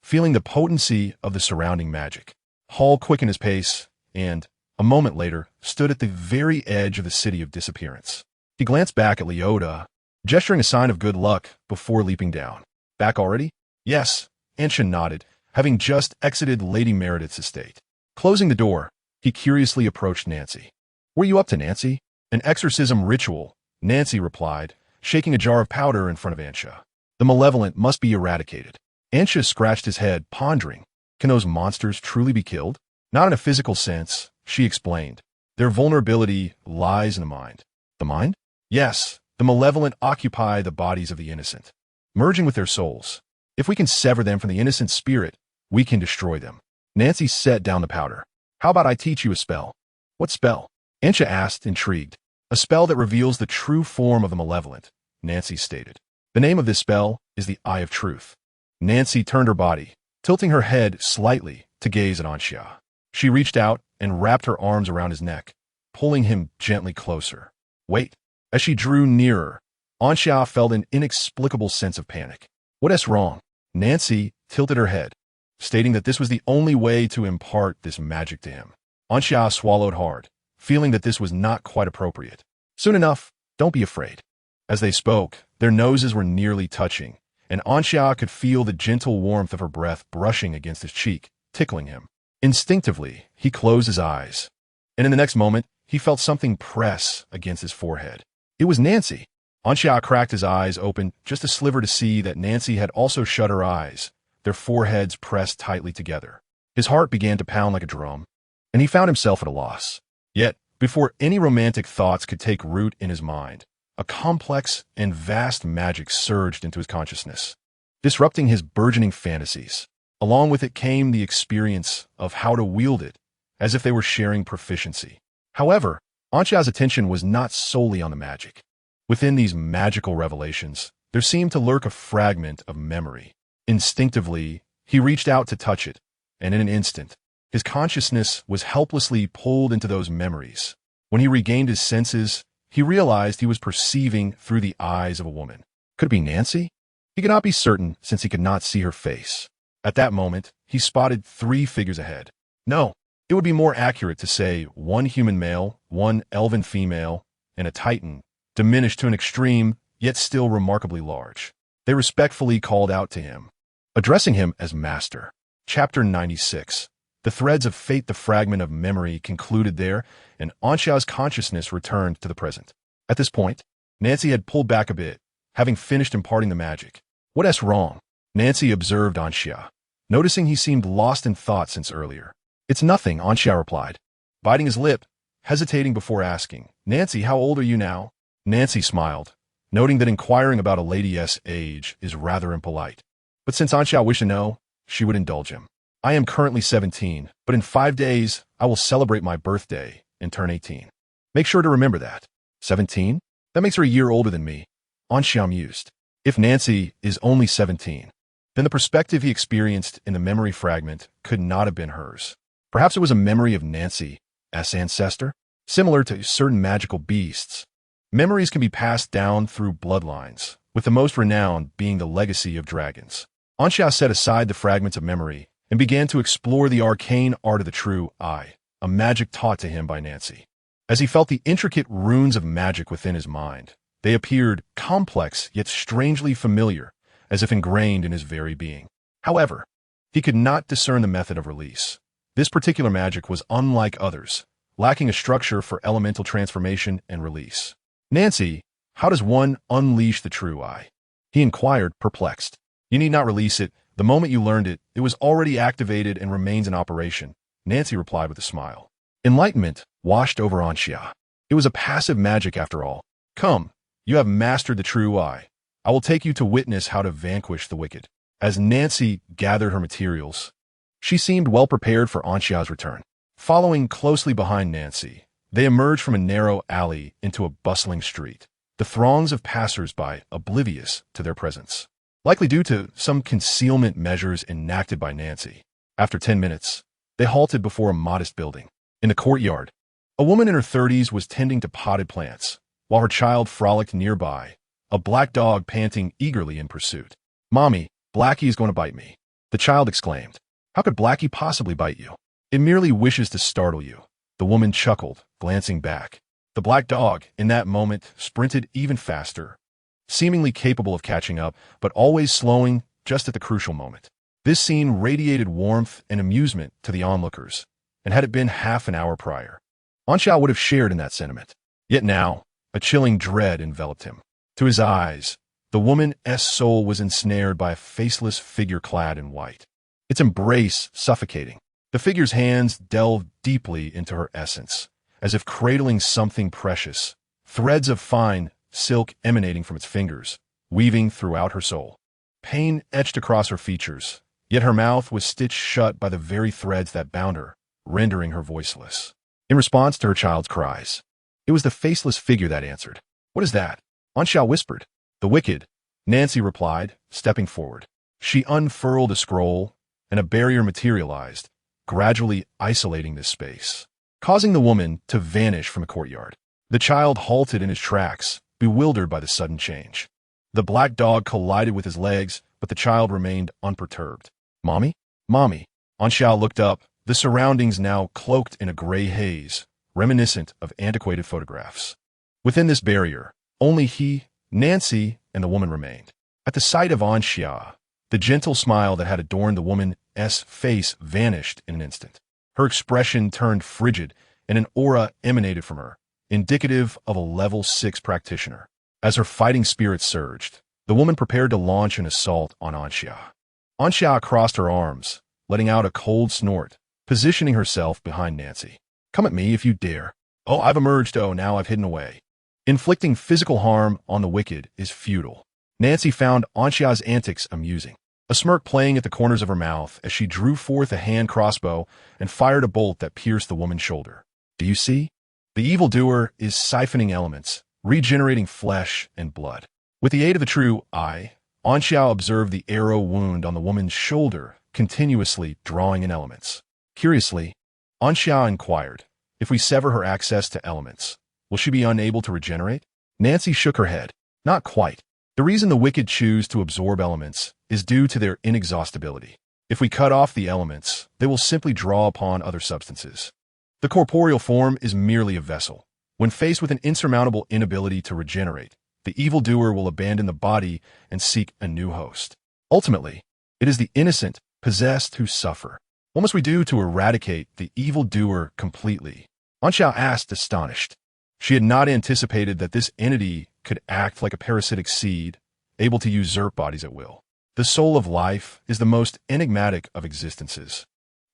S1: feeling the potency of the surrounding magic. Hall quickened his pace and, a moment later, stood at the very edge of the city of disappearance. He glanced back at Leota, gesturing a sign of good luck before leaping down. Back already? Yes, Anshin nodded, having just exited Lady Meredith's estate. Closing the door, he curiously approached Nancy. What are you up to, Nancy? An exorcism ritual, Nancy replied, shaking a jar of powder in front of Ansha. The malevolent must be eradicated. Ansha scratched his head, pondering. Can those monsters truly be killed? Not in a physical sense, she explained. Their vulnerability lies in the mind. The mind? Yes, the malevolent occupy the bodies of the innocent, merging with their souls. If we can sever them from the innocent spirit, we can destroy them. Nancy set down the powder. How about I teach you a spell? What spell? Ansha asked, intrigued. A spell that reveals the true form of the malevolent, Nancy stated. The name of this spell is the Eye of Truth. Nancy turned her body, tilting her head slightly to gaze at Ansha. She reached out and wrapped her arms around his neck, pulling him gently closer. Wait. As she drew nearer, Ansha felt an inexplicable sense of panic. What is wrong? Nancy tilted her head, stating that this was the only way to impart this magic to him. Anxia swallowed hard, feeling that this was not quite appropriate. Soon enough, don't be afraid. As they spoke, their noses were nearly touching, and Anxia could feel the gentle warmth of her breath brushing against his cheek, tickling him. Instinctively, he closed his eyes, and in the next moment, he felt something press against his forehead. It was Nancy. Anxia cracked his eyes open just a sliver to see that Nancy had also shut her eyes, their foreheads pressed tightly together. His heart began to pound like a drum, and he found himself at a loss. Yet, before any romantic thoughts could take root in his mind, a complex and vast magic surged into his consciousness, disrupting his burgeoning fantasies. Along with it came the experience of how to wield it, as if they were sharing proficiency. However, Anxia's attention was not solely on the magic. Within these magical revelations, there seemed to lurk a fragment of memory. Instinctively, he reached out to touch it, and in an instant, his consciousness was helplessly pulled into those memories. When he regained his senses, he realized he was perceiving through the eyes of a woman. Could it be Nancy? He could not be certain since he could not see her face. At that moment, he spotted 3 figures ahead. No, it would be more accurate to say 1 human male, 1 elven female, and a titan, diminished to an extreme, yet still remarkably large. They respectfully called out to him, addressing him as Master. Chapter 96. The threads of fate, the fragment of memory concluded there, and Anxia's consciousness returned to the present. At this point, Nancy had pulled back a bit, having finished imparting the magic. What's wrong? Nancy observed Anxia, noticing he seemed lost in thought since earlier. It's nothing, Anxia replied, biting his lip, hesitating before asking, Nancy, how old are you now? Nancy smiled, noting that inquiring about a lady's age is rather impolite. But since Anxia wished to know, she would indulge him. I am currently 17, but in 5 days, I will celebrate my birthday and turn 18. Make sure to remember that. 17? That makes her a year older than me. Anxia mused. If Nancy is only 17, then the perspective he experienced in the memory fragment could not have been hers. Perhaps it was a memory of Nancy's ancestor? Similar to certain magical beasts, memories can be passed down through bloodlines, with the most renowned being the legacy of dragons. Anxia set aside the fragments of memory and began to explore the arcane art of the true eye, a magic taught to him by Nancy. As he felt the intricate runes of magic within his mind, they appeared complex yet strangely familiar, as if ingrained in his very being. However, he could not discern the method of release. This particular magic was unlike others, lacking a structure for elemental transformation and release. Nancy, how does one unleash the true eye? He inquired, perplexed. You need not release it. The moment you learned it, it was already activated and remains in operation, Nancy replied with a smile. Enlightenment washed over Anxia. It was a passive magic after all. Come, you have mastered the true eye. I will take you to witness how to vanquish the wicked. As Nancy gathered her materials, she seemed well prepared for Anxia's return. Following closely behind Nancy, they emerged from a narrow alley into a bustling street, the throngs of passers-by oblivious to their presence, likely due to some concealment measures enacted by Nancy. After 10 minutes, they halted before a modest building. In the courtyard, a woman in her 30s was tending to potted plants, while her child frolicked nearby, a black dog panting eagerly in pursuit. Mommy, Blackie is going to bite me, the child exclaimed. How could Blackie possibly bite you? It merely wishes to startle you, the woman chuckled, glancing back. The black dog, in that moment, sprinted even faster, seemingly capable of catching up, but always slowing just at the crucial moment. This scene radiated warmth and amusement to the onlookers, and had it been half an hour prior, Anxia would have shared in that sentiment. Yet now, a chilling dread enveloped him. To his eyes, the woman's soul was ensnared by a faceless figure clad in white, its embrace suffocating. The figure's hands delved deeply into her essence, as if cradling something precious, threads of fine silk emanating from its fingers, weaving throughout her soul. Pain etched across her features, yet her mouth was stitched shut by the very threads that bound her, rendering her voiceless. In response to her child's cries, it was the faceless figure that answered. What is that? Anxia whispered. The wicked, Nancy replied, stepping forward. She unfurled a scroll, and a barrier materialized, gradually isolating this space, causing the woman to vanish from the courtyard. The child halted in his tracks, bewildered by the sudden change. The black dog collided with his legs, but the child remained unperturbed. Mommy? Mommy. Anxia looked up, the surroundings now cloaked in a gray haze, reminiscent of antiquated photographs. Within this barrier, only he, Nancy, and the woman remained. At the sight of Anxia, the gentle smile that had adorned the woman's face vanished in an instant. Her expression turned frigid, and an aura emanated from her, indicative of a level 6 practitioner. As her fighting spirit surged, the woman prepared to launch an assault on Anxia. Anxia crossed her arms, letting out a cold snort, positioning herself behind Nancy. "Come at me if you dare." "Oh, I've emerged. Oh, now I've hidden away." Inflicting physical harm on the wicked is futile. Nancy found Anxia's antics amusing, a smirk playing at the corners of her mouth as she drew forth a hand crossbow and fired a bolt that pierced the woman's shoulder. "Do you see? The evildoer is siphoning elements, regenerating flesh and blood." With the aid of the true eye, Anxia observed the arrow wound on the woman's shoulder, continuously drawing in elements. Curiously, Anxia inquired, "If we sever her access to elements, will she be unable to regenerate?" Nancy shook her head. "Not quite. The reason the wicked choose to absorb elements is due to their inexhaustibility. If we cut off the elements, they will simply draw upon other substances. The corporeal form is merely a vessel. When faced with an insurmountable inability to regenerate, the evildoer will abandon the body and seek a new host. Ultimately, it is the innocent, possessed who suffer. What must we do to eradicate the evildoer completely?" Anxia asked, astonished. She had not anticipated that this entity could act like a parasitic seed, able to usurp bodies at will. The soul of life is the most enigmatic of existences.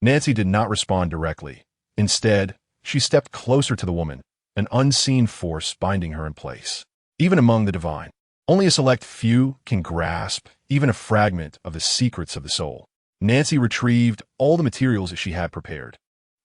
S1: Nancy did not respond directly. Instead, she stepped closer to the woman, an unseen force binding her in place. Even among the divine, only a select few can grasp even a fragment of the secrets of the soul. Nancy retrieved all the materials that she had prepared,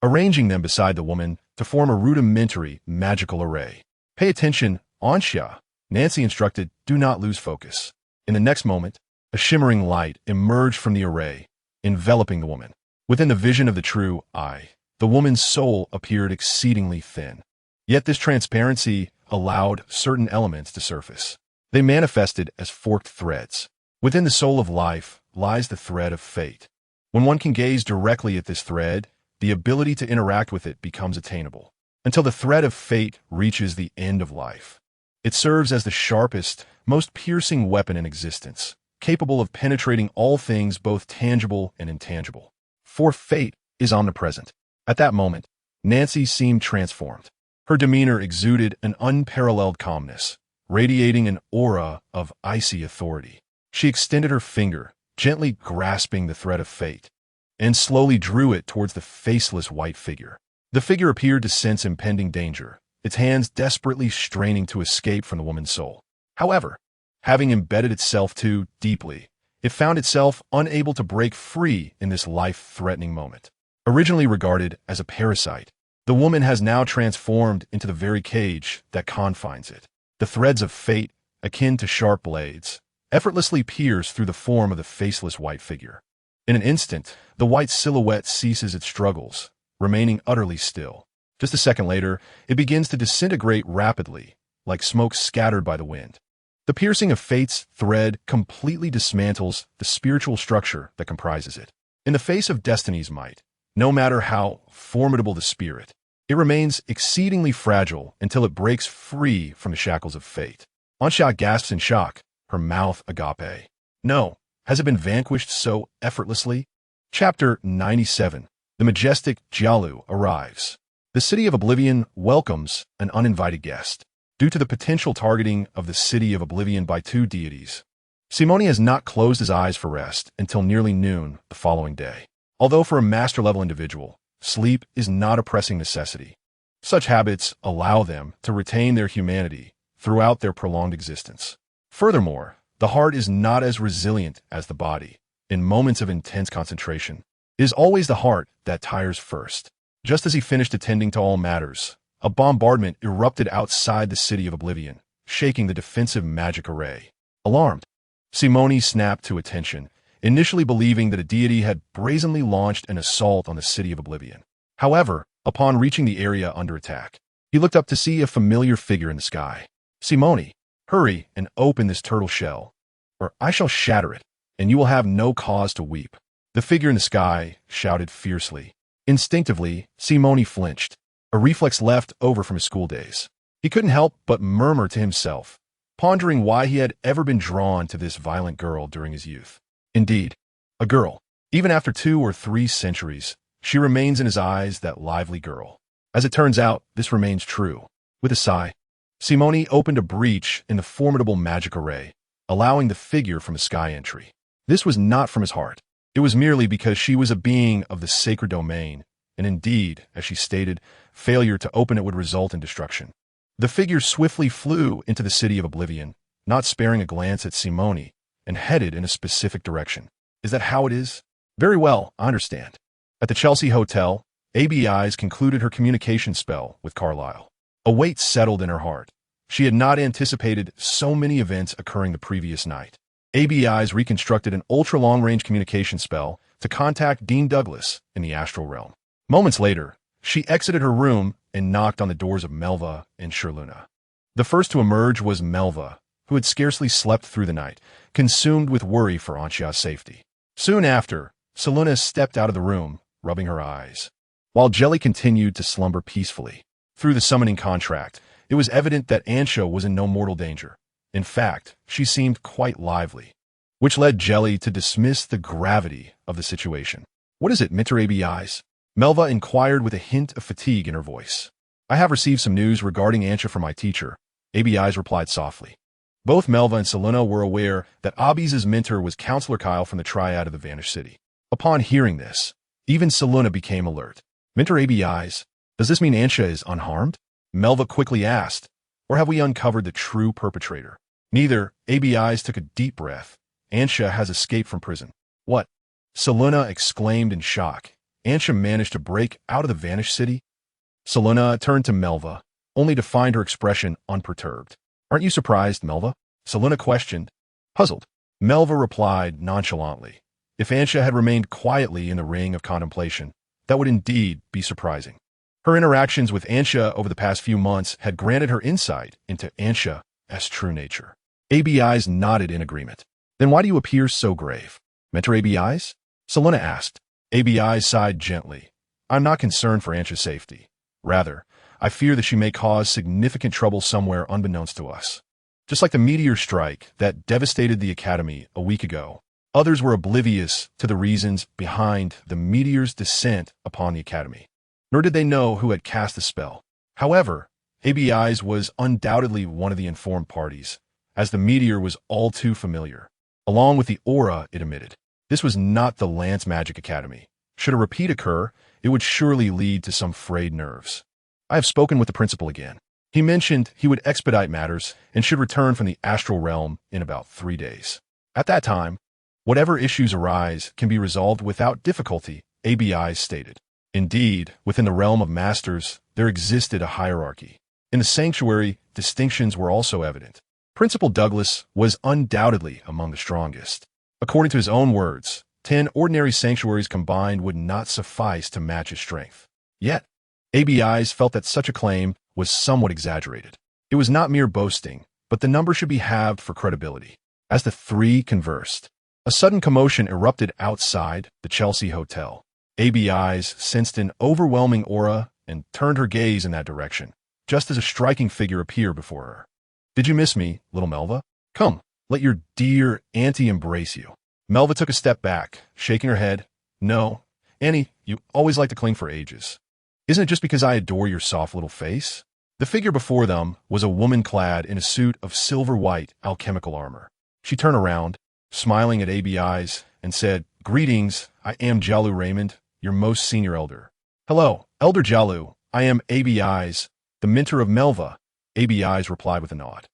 S1: arranging them beside the woman to form a rudimentary magical array. "Pay attention, Anxia," Nancy instructed. "Do not lose focus." In the next moment, a shimmering light emerged from the array, enveloping the woman. Within the vision of the true eye, the woman's soul appeared exceedingly thin. Yet this transparency allowed certain elements to surface. They manifested as forked threads. Within the soul of life lies the thread of fate. When one can gaze directly at this thread, the ability to interact with it becomes attainable, until the thread of fate reaches the end of life. It serves as the sharpest, most piercing weapon in existence, capable of penetrating all things both tangible and intangible. For fate is omnipresent. At that moment, Nancy seemed transformed. Her demeanor exuded an unparalleled calmness, radiating an aura of icy authority. She extended her finger, gently grasping the thread of fate, and slowly drew it towards the faceless white figure. The figure appeared to sense impending danger, its hands desperately straining to escape from the woman's soul. However, having embedded itself too deeply, it found itself unable to break free in this life-threatening moment. Originally regarded as a parasite, the woman has now transformed into the very cage that confines it. The threads of fate, akin to sharp blades, effortlessly pierce through the form of the faceless white figure. In an instant, the white silhouette ceases its struggles, remaining utterly still. Just a second later, it begins to disintegrate rapidly, like smoke scattered by the wind. The piercing of fate's thread completely dismantles the spiritual structure that comprises it. In the face of destiny's might, no matter how formidable the spirit, it remains exceedingly fragile until it breaks free from the shackles of fate. Anxia gasps in shock, her mouth agape. No, has it been vanquished so effortlessly? Chapter 97. The majestic Jialu arrives. The city of Oblivion welcomes an uninvited guest. Due to the potential targeting of the city of Oblivion by two deities, Simone has not closed his eyes for rest until nearly noon the following day. Although for a master-level individual, sleep is not a pressing necessity. Such habits allow them to retain their humanity throughout their prolonged existence. Furthermore, the heart is not as resilient as the body. In moments of intense concentration, it is always the heart that tires first. Just as he finished attending to all matters, a bombardment erupted outside the city of Oblivion, shaking the defensive magic array. Alarmed, Simone snapped to attention, initially believing that a deity had brazenly launched an assault on the city of Oblivion. However, upon reaching the area under attack, he looked up to see a familiar figure in the sky. "Simone, hurry and open this turtle shell, or I shall shatter it, and you will have no cause to weep," the figure in the sky shouted fiercely. Instinctively, Simone flinched, a reflex left over from his school days. He couldn't help but murmur to himself, pondering why he had ever been drawn to this violent girl during his youth. Indeed, a girl. Even after 2 or 3 centuries, she remains in his eyes that lively girl. As it turns out, this remains true. With a sigh, Simone opened a breach in the formidable magic array, allowing the figure from a sky entry. This was not from his heart. It was merely because she was a being of the sacred domain, and indeed, as she stated, failure to open it would result in destruction. The figure swiftly flew into the city of oblivion, not sparing a glance at Simone, and headed in a specific direction. Is that how it is? Very well, I understand. At the Chelsea Hotel, ABI's concluded her communication spell with Carlyle. A weight settled in her heart. She had not anticipated so many events occurring the previous night. ABI's reconstructed an ultra-long-range communication spell to contact Dean Douglas in the astral realm. Moments later, she exited her room and knocked on the doors of Melva and Sherluna. The first to emerge was Melva, who had scarcely slept through the night, consumed with worry for Anshia's safety. Soon after, Sherluna stepped out of the room, rubbing her eyes, while Jelly continued to slumber peacefully. Through the summoning contract, it was evident that Ansha was in no mortal danger. In fact, she seemed quite lively, which led Jelly to dismiss the gravity of the situation. What is it, Mr. ABI's? Melva inquired with a hint of fatigue in her voice. I have received some news regarding Ansha from my teacher, ABI's replied softly. Both Melva and Sherluna were aware that Abiz's mentor was Counselor Kyle from the Triad of the Vanished City. Upon hearing this, even Sherluna became alert. Mentor ABI's, does this mean Ansha is unharmed? Melva quickly asked, or have we uncovered the true perpetrator? Neither. ABI's took a deep breath. Ansha has escaped from prison. What? Sherluna exclaimed in shock. Ansha managed to break out of the Vanished City? Sherluna turned to Melva, only to find her expression unperturbed. Aren't you surprised, Melva? Sherluna questioned, puzzled. Melva replied nonchalantly. If Ansha had remained quietly in the ring of contemplation, that would indeed be surprising. Her interactions with Ansha over the past few months had granted her insight into Ansha's true nature. ABI's nodded in agreement. Then why do you appear so grave? Mentor ABI's? Sherluna asked. ABI sighed gently. I'm not concerned for Ansha's safety. Rather, I fear that she may cause significant trouble somewhere unbeknownst to us. Just like the meteor strike that devastated the Academy a week ago, others were oblivious to the reasons behind the meteor's descent upon the Academy. Nor did they know who had cast the spell. However, ABI's was undoubtedly one of the informed parties, as the meteor was all too familiar, along with the aura it emitted. This was not the Lance Magic Academy. Should a repeat occur, it would surely lead to some frayed nerves. I have spoken with the principal again. He mentioned he would expedite matters and should return from the astral realm in about 3 days. At that time, whatever issues arise can be resolved without difficulty, ABI stated. Indeed, within the realm of masters, there existed a hierarchy. In the sanctuary, distinctions were also evident. Principal Douglas was undoubtedly among the strongest. According to his own words, 10 ordinary sanctuaries combined would not suffice to match his strength. Yet, ABI's felt that such a claim was somewhat exaggerated. It was not mere boasting, but the number should be halved for credibility. As the three conversed, a sudden commotion erupted outside the Chelsea Hotel. ABI's sensed an overwhelming aura and turned her gaze in that direction, just as a striking figure appeared before her. Did you miss me, little Melva? Come, let your dear auntie embrace you. Melva took a step back, shaking her head. No, Annie, you always like to cling for ages. Isn't it just because I adore your soft little face? The figure before them was a woman clad in a suit of silver-white alchemical armor. She turned around, smiling at ABI's, and said, Greetings, I am Jalu Raymond, your most senior elder. Hello, Elder Jalu, I am ABI's, the mentor of Melva. ABI's replied with a nod.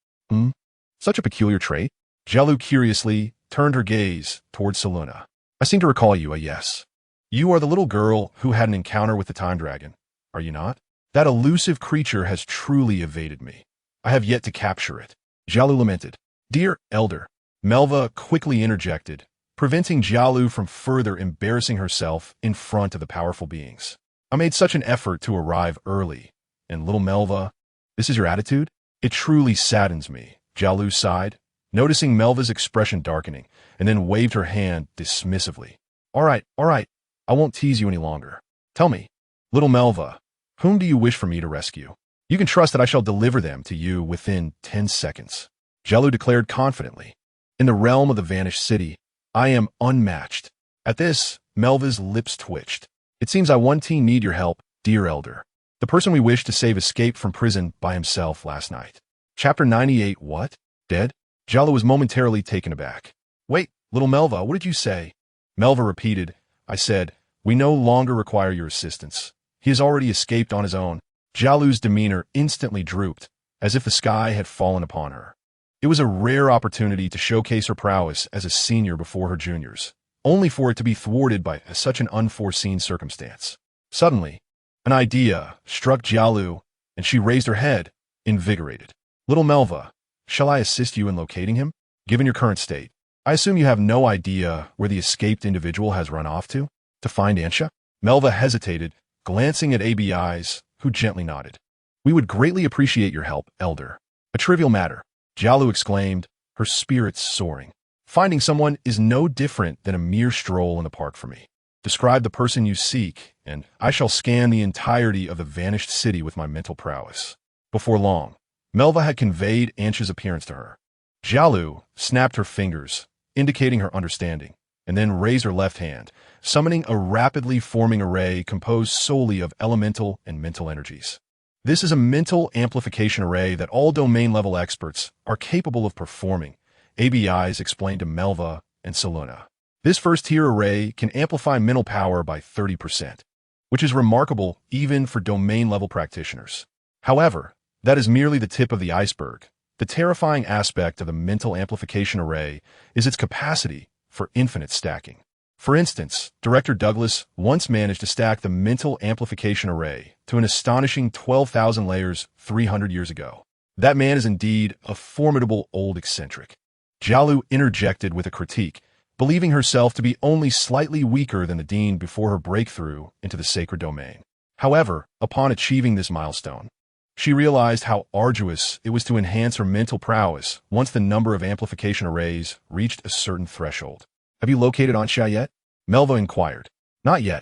S1: Such a peculiar trait. Jalu curiously turned her gaze towards Sherluna. I seem to recall you, yes. You are the little girl who had an encounter with the time dragon, are you not? That elusive creature has truly evaded me. I have yet to capture it. Jalu lamented. Dear elder, Melva quickly interjected, preventing Jalu from further embarrassing herself in front of the powerful beings. I made such an effort to arrive early, and little Melva, this is your attitude? It truly saddens me, Jalu sighed, noticing Melva's expression darkening, and then waved her hand dismissively. All right, I won't tease you any longer. Tell me, little Melva, whom do you wish for me to rescue? You can trust that I shall deliver them to you within 10 seconds. Jellu declared confidently. In the realm of the vanished city, I am unmatched. At this, Melva's lips twitched. It seems I one team need your help, dear elder. The person we wish to save escaped from prison by himself last night. Chapter 98. What? Dead? Jellu was momentarily taken aback. Wait, little Melva, what did you say? Melva repeated. I said, we no longer require your assistance. He has already escaped on his own. Jellu's demeanor instantly drooped, as if the sky had fallen upon her. It was a rare opportunity to showcase her prowess as a senior before her juniors, only for it to be thwarted by such an unforeseen circumstance. Suddenly, an idea struck Jellu, and she raised her head, invigorated. Little Melva, shall I assist you in locating him? Given your current state, I assume you have no idea where the escaped individual has run off to? To find Ansha? Melva hesitated, glancing at ABI's, who gently nodded. We would greatly appreciate your help, elder. A trivial matter, Jellu exclaimed, her spirits soaring. Finding someone is no different than a mere stroll in the park for me. Describe the person you seek, and I shall scan the entirety of the vanished city with my mental prowess. Before long, Melva had conveyed Ansha's appearance to her. Jellu snapped her fingers, indicating her understanding, and then raised her left hand, summoning a rapidly forming array composed solely of elemental and mental energies. This is a mental amplification array that all domain-level experts are capable of performing, ABIs explained to Melva and Seluna. This first-tier array can amplify mental power by 30%, which is remarkable even for domain-level practitioners. However, that is merely the tip of the iceberg. The terrifying aspect of the mental amplification array is its capacity for infinite stacking. For instance, Director Douglas once managed to stack the mental amplification array to an astonishing 12,000 layers 300 years ago. That man is indeed a formidable old eccentric. Jellu interjected with a critique, believing herself to be only slightly weaker than the Dean before her breakthrough into the sacred domain. However, upon achieving this milestone, she realized how arduous it was to enhance her mental prowess once the number of amplification arrays reached a certain threshold. Have you located Ansha yet? Melva inquired. Not yet.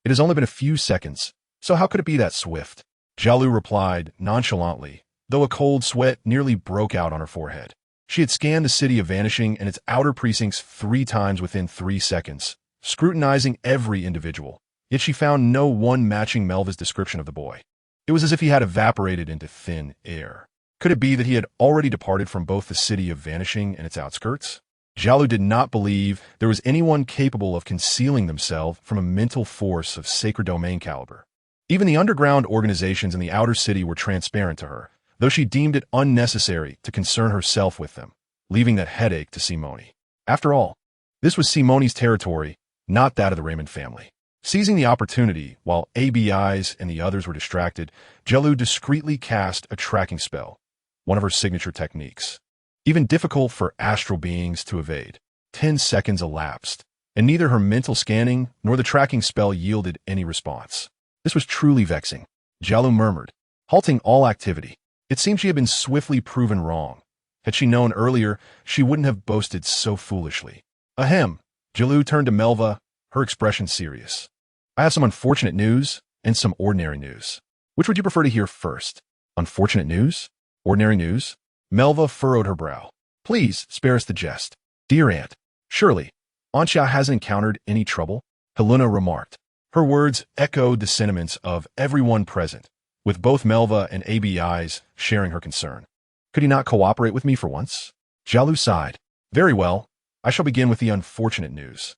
S1: It has only been a few seconds, so how could it be that swift? Jellu replied nonchalantly, though a cold sweat nearly broke out on her forehead. She had scanned the city of Vanishing and its outer precincts 3 times within 3 seconds, scrutinizing every individual, yet she found no one matching Melva's description of the boy. It was as if he had evaporated into thin air. Could it be that he had already departed from both the city of Vanishing and its outskirts? Jellu did not believe there was anyone capable of concealing themselves from a mental force of sacred domain caliber. Even the underground organizations in the outer city were transparent to her, though she deemed it unnecessary to concern herself with them, leaving that headache to Simone. After all, this was Simone's territory, not that of the Raymond family. Seizing the opportunity, while ABIs and the others were distracted, Jellu discreetly cast a tracking spell, one of her signature techniques. Even difficult for astral beings to evade. 10 seconds elapsed, and neither her mental scanning nor the tracking spell yielded any response. This was truly vexing, Jellu murmured, halting all activity. It seemed she had been swiftly proven wrong. Had she known earlier, she wouldn't have boasted so foolishly. Ahem, Jellu turned to Melva, her expression serious. I have some unfortunate news and some ordinary news. Which would you prefer to hear first? Unfortunate news? Ordinary news? Melva furrowed her brow. Please, spare us the jest. Dear aunt, surely, Ansha hasn't encountered any trouble? Helena remarked. Her words echoed the sentiments of everyone present, with both Melva and ABIs sharing her concern. Could he not cooperate with me for once? Jellu sighed. Very well, I shall begin with the unfortunate news.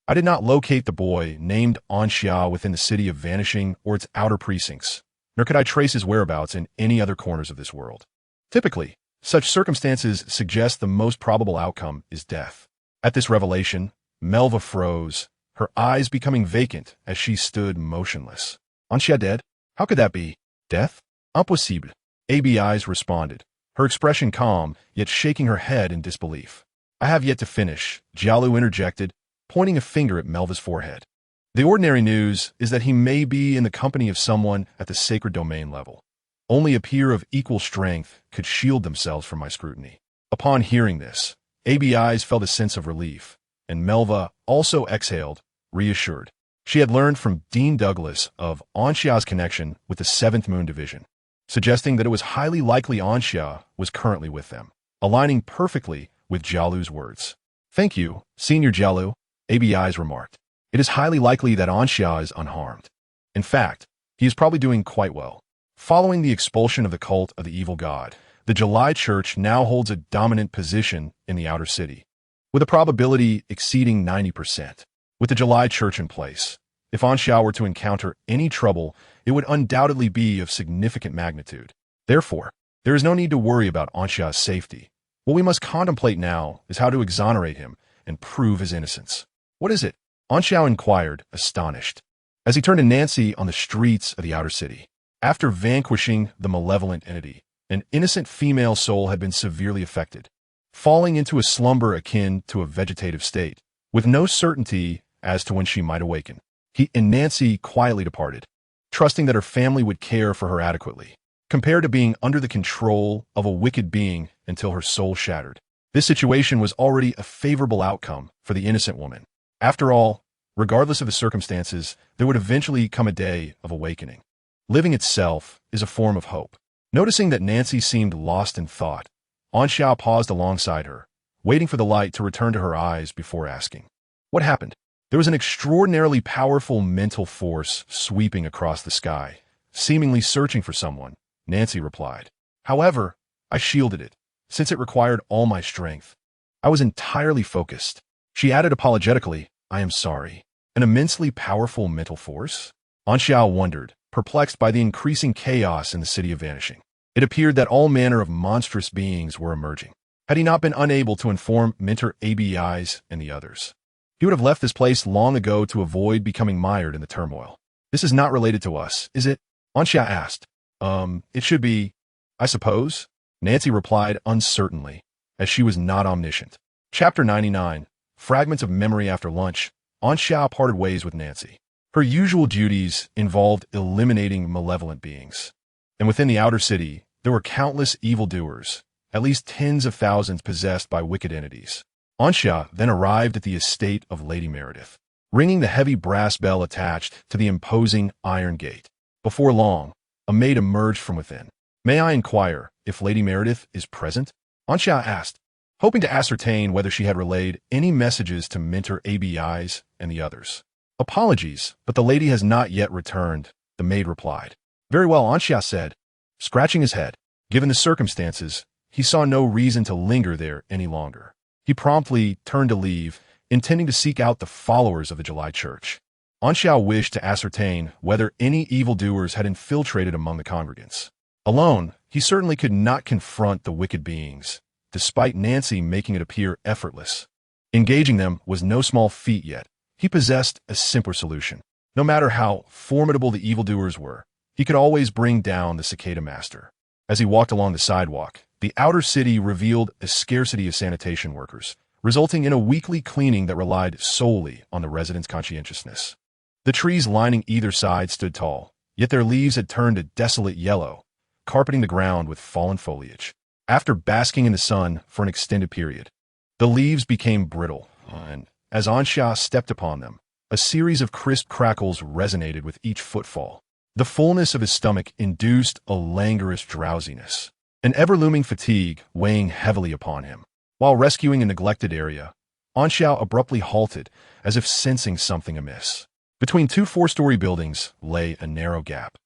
S1: I did not locate the boy named Ansha within the city of Vanishing or its outer precincts, nor could I trace his whereabouts in any other corners of this world. Typically, such circumstances suggest the most probable outcome is death. At this revelation, Melva froze, her eyes becoming vacant as she stood motionless. Ansha dead? How could that be? Death? Impossible. ABIs responded, her expression calm, yet shaking her head in disbelief. I have yet to finish, Jellu interjected, pointing a finger at Melva's forehead. The ordinary news is that he may be in the company of someone at the sacred domain level. Only a peer of equal strength could shield themselves from my scrutiny. Upon hearing this, ABIs felt a sense of relief, and Melva also exhaled, reassured. She had learned from Dean Douglas of Anxia's connection with the 7th Moon Division, suggesting that it was highly likely Anxia was currently with them, aligning perfectly with Jialu's words. "Thank you, Senior Jialu," ABI's remarked. "It is highly likely that Anxia is unharmed. In fact, he is probably doing quite well." Following the expulsion of the cult of the evil god, the July Church now holds a dominant position in the outer city, with a probability exceeding 90%. With the July Church in place, if Anxia were to encounter any trouble, it would undoubtedly be of significant magnitude. Therefore, there is no need to worry about Anxia's safety. What we must contemplate now is how to exonerate him and prove his innocence. "What is it?" Anxia inquired, astonished, as he turned to Nancy on the streets of the outer city. After vanquishing the malevolent entity, an innocent female soul had been severely affected, falling into a slumber akin to a vegetative state, with no certainty as to when she might awaken. He and Nancy quietly departed, trusting that her family would care for her adequately, compared to being under the control of a wicked being until her soul shattered. This situation was already a favorable outcome for the innocent woman. After all, regardless of the circumstances, there would eventually come a day of awakening. Living itself is a form of hope. Noticing that Nancy seemed lost in thought, Anxia paused alongside her, waiting for the light to return to her eyes before asking, "What happened?" There was an extraordinarily powerful mental force sweeping across the sky, seemingly searching for someone, Nancy replied. "However, I shielded it, since it required all my strength. I was entirely focused." She added apologetically, "I am sorry." An immensely powerful mental force? Anxia wondered, perplexed by the increasing chaos in the city of vanishing. It appeared that all manner of monstrous beings were emerging. Had he not been unable to inform Mentor ABIs and the others, he would have left this place long ago to avoid becoming mired in the turmoil. "This is not related to us, is it?" Anxia asked. It should be, I suppose," Nancy replied uncertainly, as she was not omniscient. Chapter 99, Fragments of Memory. After lunch, Anxia parted ways with Nancy. Her usual duties involved eliminating malevolent beings. And within the outer city, there were countless evildoers, at least tens of thousands possessed by wicked entities. Anxia then arrived at the estate of Lady Meredith, ringing the heavy brass bell attached to the imposing iron gate. Before long, a maid emerged from within. "May I inquire if Lady Meredith is present?" Anxia asked, hoping to ascertain whether she had relayed any messages to Mentor ABIs and the others. "Apologies, but the lady has not yet returned," the maid replied. "Very well," Anxia said, scratching his head. Given the circumstances, he saw no reason to linger there any longer. He promptly turned to leave, intending to seek out the followers of the July Church. Anxia wished to ascertain whether any evildoers had infiltrated among the congregants. Alone, he certainly could not confront the wicked beings, despite Nancy making it appear effortless. Engaging them was no small feat yet. He possessed a simpler solution. No matter how formidable the evildoers were, he could always bring down the cicada master. As he walked along the sidewalk, the outer city revealed a scarcity of sanitation workers, resulting in a weekly cleaning that relied solely on the residents' conscientiousness. The trees lining either side stood tall, yet their leaves had turned a desolate yellow, carpeting the ground with fallen foliage. After basking in the sun for an extended period, the leaves became brittle, and as Anxia stepped upon them, a series of crisp crackles resonated with each footfall. The fullness of his stomach induced a languorous drowsiness, an ever-looming fatigue weighing heavily upon him. While rescuing a neglected area, Anxia abruptly halted, as if sensing something amiss. Between two four-story buildings lay a narrow gap,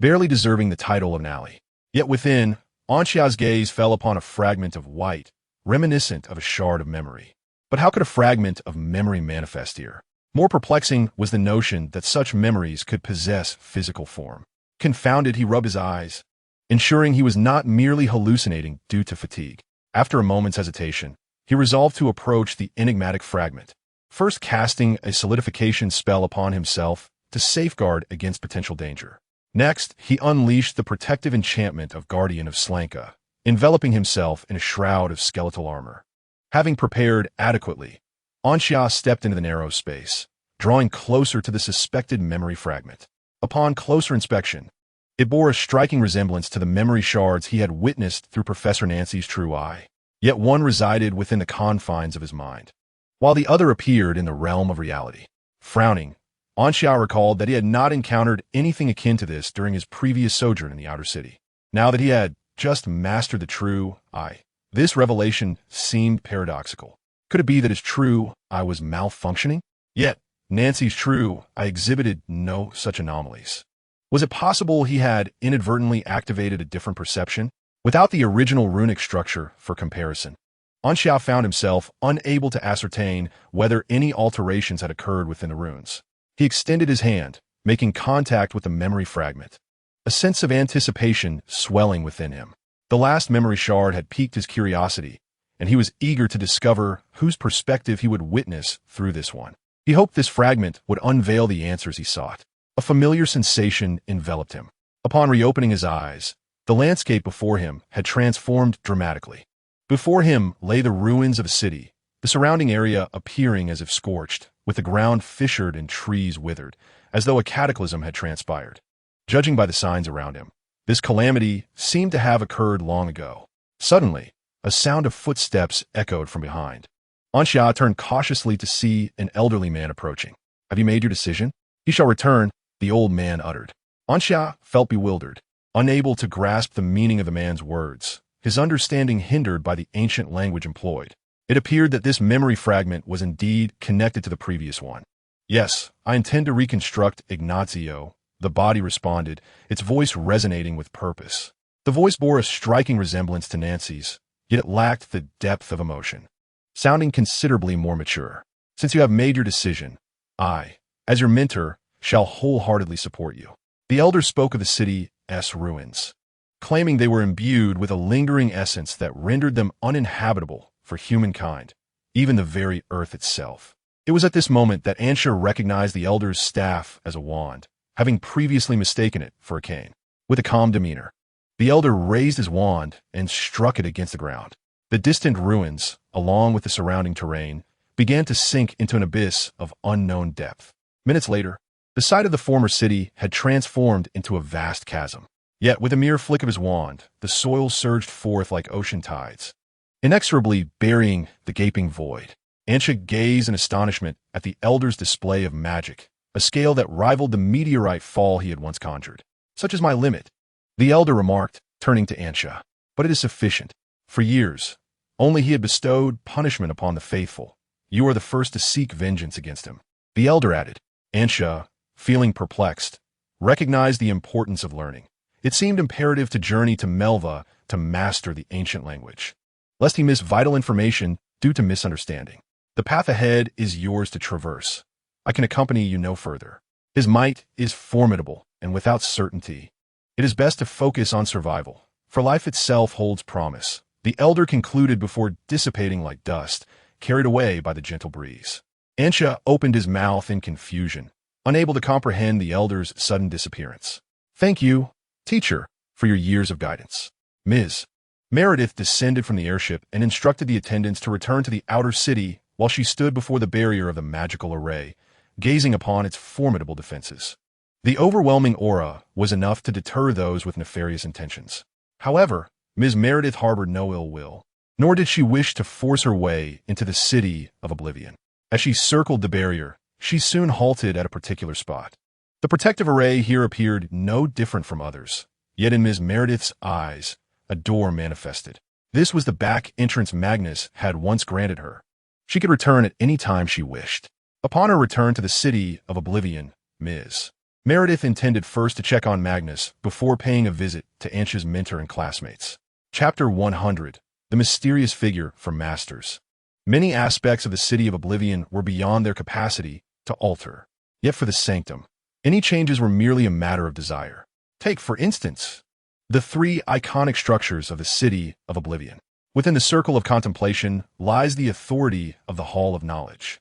S1: barely deserving the title of an alley. Yet within, Anxia's gaze fell upon a fragment of white, reminiscent of a shard of memory. But how could a fragment of memory manifest here? More perplexing was the notion that such memories could possess physical form. Confounded, he rubbed his eyes, ensuring he was not merely hallucinating due to fatigue. After a moment's hesitation, he resolved to approach the enigmatic fragment, first casting a solidification spell upon himself to safeguard against potential danger. Next, he unleashed the protective enchantment of Guardian of Slanka, enveloping himself in a shroud of skeletal armor. Having prepared adequately, Anxia stepped into the narrow space, drawing closer to the suspected memory fragment. Upon closer inspection, it bore a striking resemblance to the memory shards he had witnessed through Professor Nancy's true eye. Yet one resided within the confines of his mind, while the other appeared in the realm of reality. Frowning, Anxiao recalled that he had not encountered anything akin to this during his previous sojourn in the outer city. Now that he had just mastered the true I, this revelation seemed paradoxical. Could it be that his true I was malfunctioning? Yet, Nancy's true I exhibited no such anomalies. Was it possible he had inadvertently activated a different perception? Without the original runic structure for comparison, Anxiao found himself unable to ascertain whether any alterations had occurred within the runes. He extended his hand, making contact with the memory fragment. A sense of anticipation swelling within him. The last memory shard had piqued his curiosity, and he was eager to discover whose perspective he would witness through this one. He hoped this fragment would unveil the answers he sought. A familiar sensation enveloped him. Upon reopening his eyes, the landscape before him had transformed dramatically. Before him lay the ruins of a city, the surrounding area appearing as if scorched, with the ground fissured and trees withered, as though a cataclysm had transpired. Judging by the signs around him, this calamity seemed to have occurred long ago. Suddenly, a sound of footsteps echoed from behind. Anxiao turned cautiously to see an elderly man approaching. "Have you made your decision?" "He shall return," the old man uttered. Anxiao felt bewildered, unable to grasp the meaning of the man's words, his understanding hindered by the ancient language employed. It appeared that this memory fragment was indeed connected to the previous one. "Yes, I intend to reconstruct Ignacio," the body responded, its voice resonating with purpose. The voice bore a striking resemblance to Nancy's, yet it lacked the depth of emotion, sounding considerably more mature. "Since you have made your decision, I, as your mentor, shall wholeheartedly support you." The elder spoke of the city's ruins, claiming they were imbued with a lingering essence that rendered them uninhabitable for humankind, even the very earth itself. It was at this moment that Anxiao recognized the elder's staff as a wand, having previously mistaken it for a cane. With a calm demeanor, the elder raised his wand and struck it against the ground. The distant ruins, along with the surrounding terrain, began to sink into an abyss of unknown depth. Minutes later, the site of the former city had transformed into a vast chasm. Yet, with a mere flick of his wand, the soil surged forth like ocean tides, inexorably burying the gaping void. Anxiao gazed in astonishment at the elder's display of magic, a scale that rivaled the meteorite fall he had once conjured. "Such is my limit," the elder remarked, turning to Anxiao. "But it is sufficient. For years, only he had bestowed punishment upon the faithful. You are the first to seek vengeance against him," the elder added. Anxiao, feeling perplexed, recognized the importance of learning. It seemed imperative to journey to Melva to master the ancient language, lest he miss vital information due to misunderstanding. "The path ahead is yours to traverse. I can accompany you no further. His might is formidable, and without certainty, it is best to focus on survival, for life itself holds promise," the elder concluded before dissipating like dust, carried away by the gentle breeze. Anxiao opened his mouth in confusion, unable to comprehend the elder's sudden disappearance. "Thank you, teacher, for your years of guidance." Ms. Meredith descended from the airship and instructed the attendants to return to the outer city while she stood before the barrier of the magical array, gazing upon its formidable defenses. The overwhelming aura was enough to deter those with nefarious intentions. However, Ms. Meredith harbored no ill will, nor did she wish to force her way into the city of oblivion. As she circled the barrier, she soon halted at a particular spot. The protective array here appeared no different from others, yet in Ms. Meredith's eyes, a door manifested. This was the back entrance Magnus had once granted her. She could return at any time she wished. Upon her return to the city of oblivion, Ms. Meredith intended first to check on Magnus before paying a visit to Anxiao's mentor and classmates. Chapter 100, The Mysterious Figure from Masters. Many aspects of the city of oblivion were beyond their capacity to alter. Yet for the sanctum, any changes were merely a matter of desire. Take, for instance, the three iconic structures of the city of oblivion. Within the circle of contemplation lies the authority of the Hall of Knowledge,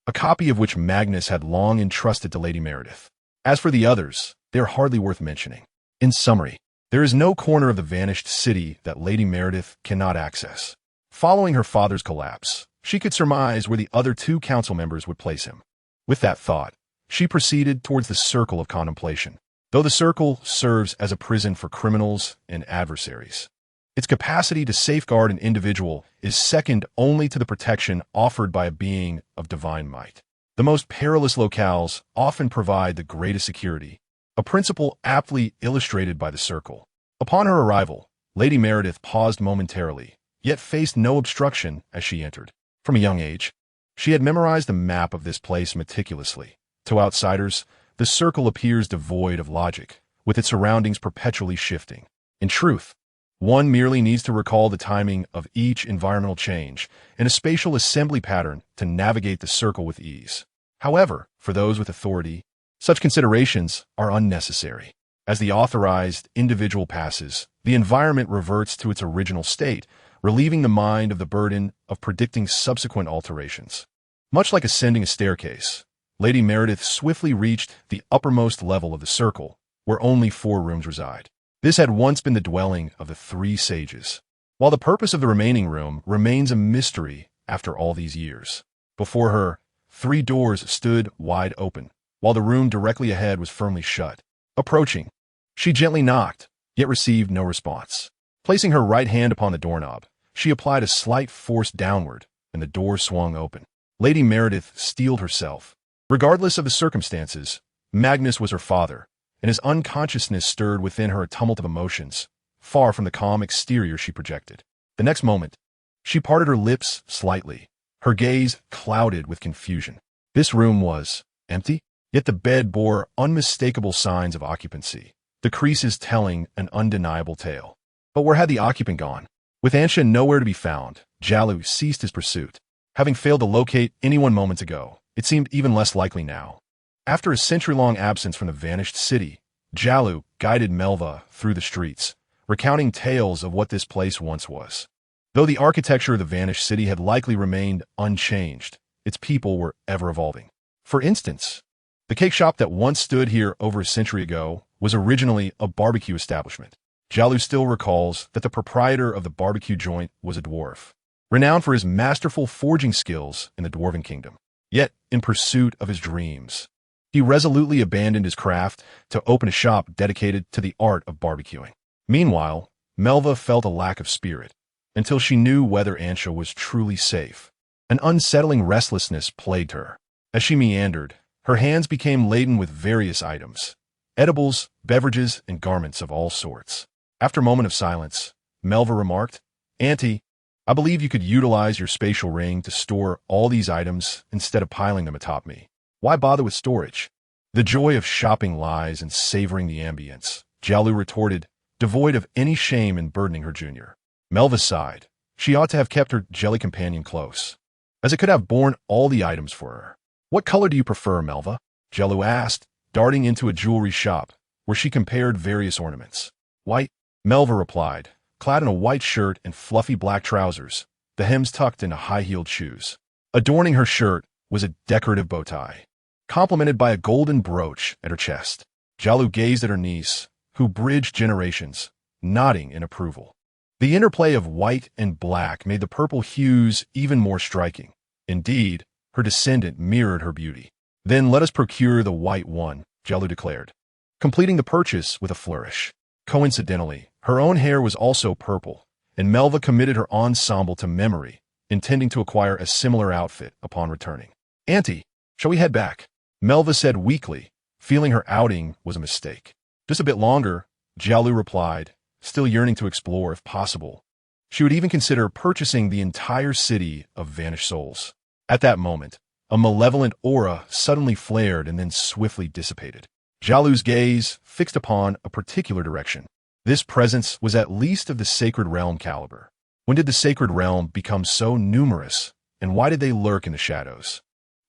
S1: a copy of which Magnus had long entrusted to Lady Meredith. As for the others, they are hardly worth mentioning. In summary, there is no corner of the vanished city that Lady Meredith cannot access. Following her father's collapse, she could surmise where the other two council members would place him. With that thought, she proceeded towards the circle of contemplation. Though the circle serves as a prison for criminals and adversaries, its capacity to safeguard an individual is second only to the protection offered by a being of divine might. The most perilous locales often provide the greatest security, a principle aptly illustrated by the circle. Upon her arrival, Lady Meredith paused momentarily, yet faced no obstruction as she entered. From a young age, she had memorized the map of this place meticulously. To outsiders, the circle appears devoid of logic, with its surroundings perpetually shifting. In truth, one merely needs to recall the timing of each environmental change and a spatial assembly pattern to navigate the circle with ease. However, for those with authority, such considerations are unnecessary. As the authorized individual passes, the environment reverts to its original state, relieving the mind of the burden of predicting subsequent alterations. Much like ascending a staircase, Lady Meredith swiftly reached the uppermost level of the circle, where only 4 rooms reside. This had once been the dwelling of the 3 sages, while the purpose of the remaining room remains a mystery after all these years. Before her, 3 doors stood wide open, while the room directly ahead was firmly shut. Approaching, she gently knocked, yet received no response. Placing her right hand upon the doorknob, she applied a slight force downward, and the door swung open. Lady Meredith steeled herself. Regardless of the circumstances, Magnus was her father, and his unconsciousness stirred within her a tumult of emotions, far from the calm exterior she projected. The next moment, she parted her lips slightly, her gaze clouded with confusion. This room was empty, yet the bed bore unmistakable signs of occupancy, the creases telling an undeniable tale. But where had the occupant gone? With Ansha nowhere to be found, Jalu ceased his pursuit. Having failed to locate anyone moments ago, it seemed even less likely now. After a century-long absence from the vanished city, Jalu guided Melva through the streets, recounting tales of what this place once was. Though the architecture of the vanished city had likely remained unchanged, its people were ever-evolving. For instance, the cake shop that once stood here over a century ago was originally a barbecue establishment. Jalu still recalls that the proprietor of the barbecue joint was a dwarf, renowned for his masterful forging skills in the Dwarven Kingdom. Yet, in pursuit of his dreams, he resolutely abandoned his craft to open a shop dedicated to the art of barbecuing. Meanwhile, Melva felt a lack of spirit, until she knew whether Ansha was truly safe. An unsettling restlessness plagued her. As she meandered, her hands became laden with various items, edibles, beverages, and garments of all sorts. After a moment of silence, Melva remarked, "Auntie, I believe you could utilize your spatial ring to store all these items instead of piling them atop me. Why bother with storage?" "The joy of shopping lies in savoring the ambience," Jalu retorted, devoid of any shame in burdening her junior. Melva sighed. She ought to have kept her jelly companion close, as it could have borne all the items for her. "What color do you prefer, Melva?" Jalu asked, darting into a jewelry shop, where she compared various ornaments. "White," Melva replied, clad in a white shirt and fluffy black trousers, the hems tucked into high-heeled shoes. Adorning her shirt was a decorative bow tie, complemented by a golden brooch at her chest. Jalu gazed at her niece, who bridged generations, nodding in approval. The interplay of white and black made the purple hues even more striking. Indeed, her descendant mirrored her beauty. "Then let us procure the white one," Jalu declared, completing the purchase with a flourish. Coincidentally, her own hair was also purple, and Melva committed her ensemble to memory, intending to acquire a similar outfit upon returning. "Auntie, shall we head back?" Melva said weakly, feeling her outing was a mistake. "Just a bit longer," Jalu replied, still yearning to explore if possible. She would even consider purchasing the entire city of vanished souls. At that moment, a malevolent aura suddenly flared and then swiftly dissipated. Jalu's gaze fixed upon a particular direction. This presence was at least of the sacred realm caliber. When did the sacred realm become so numerous, and why did they lurk in the shadows?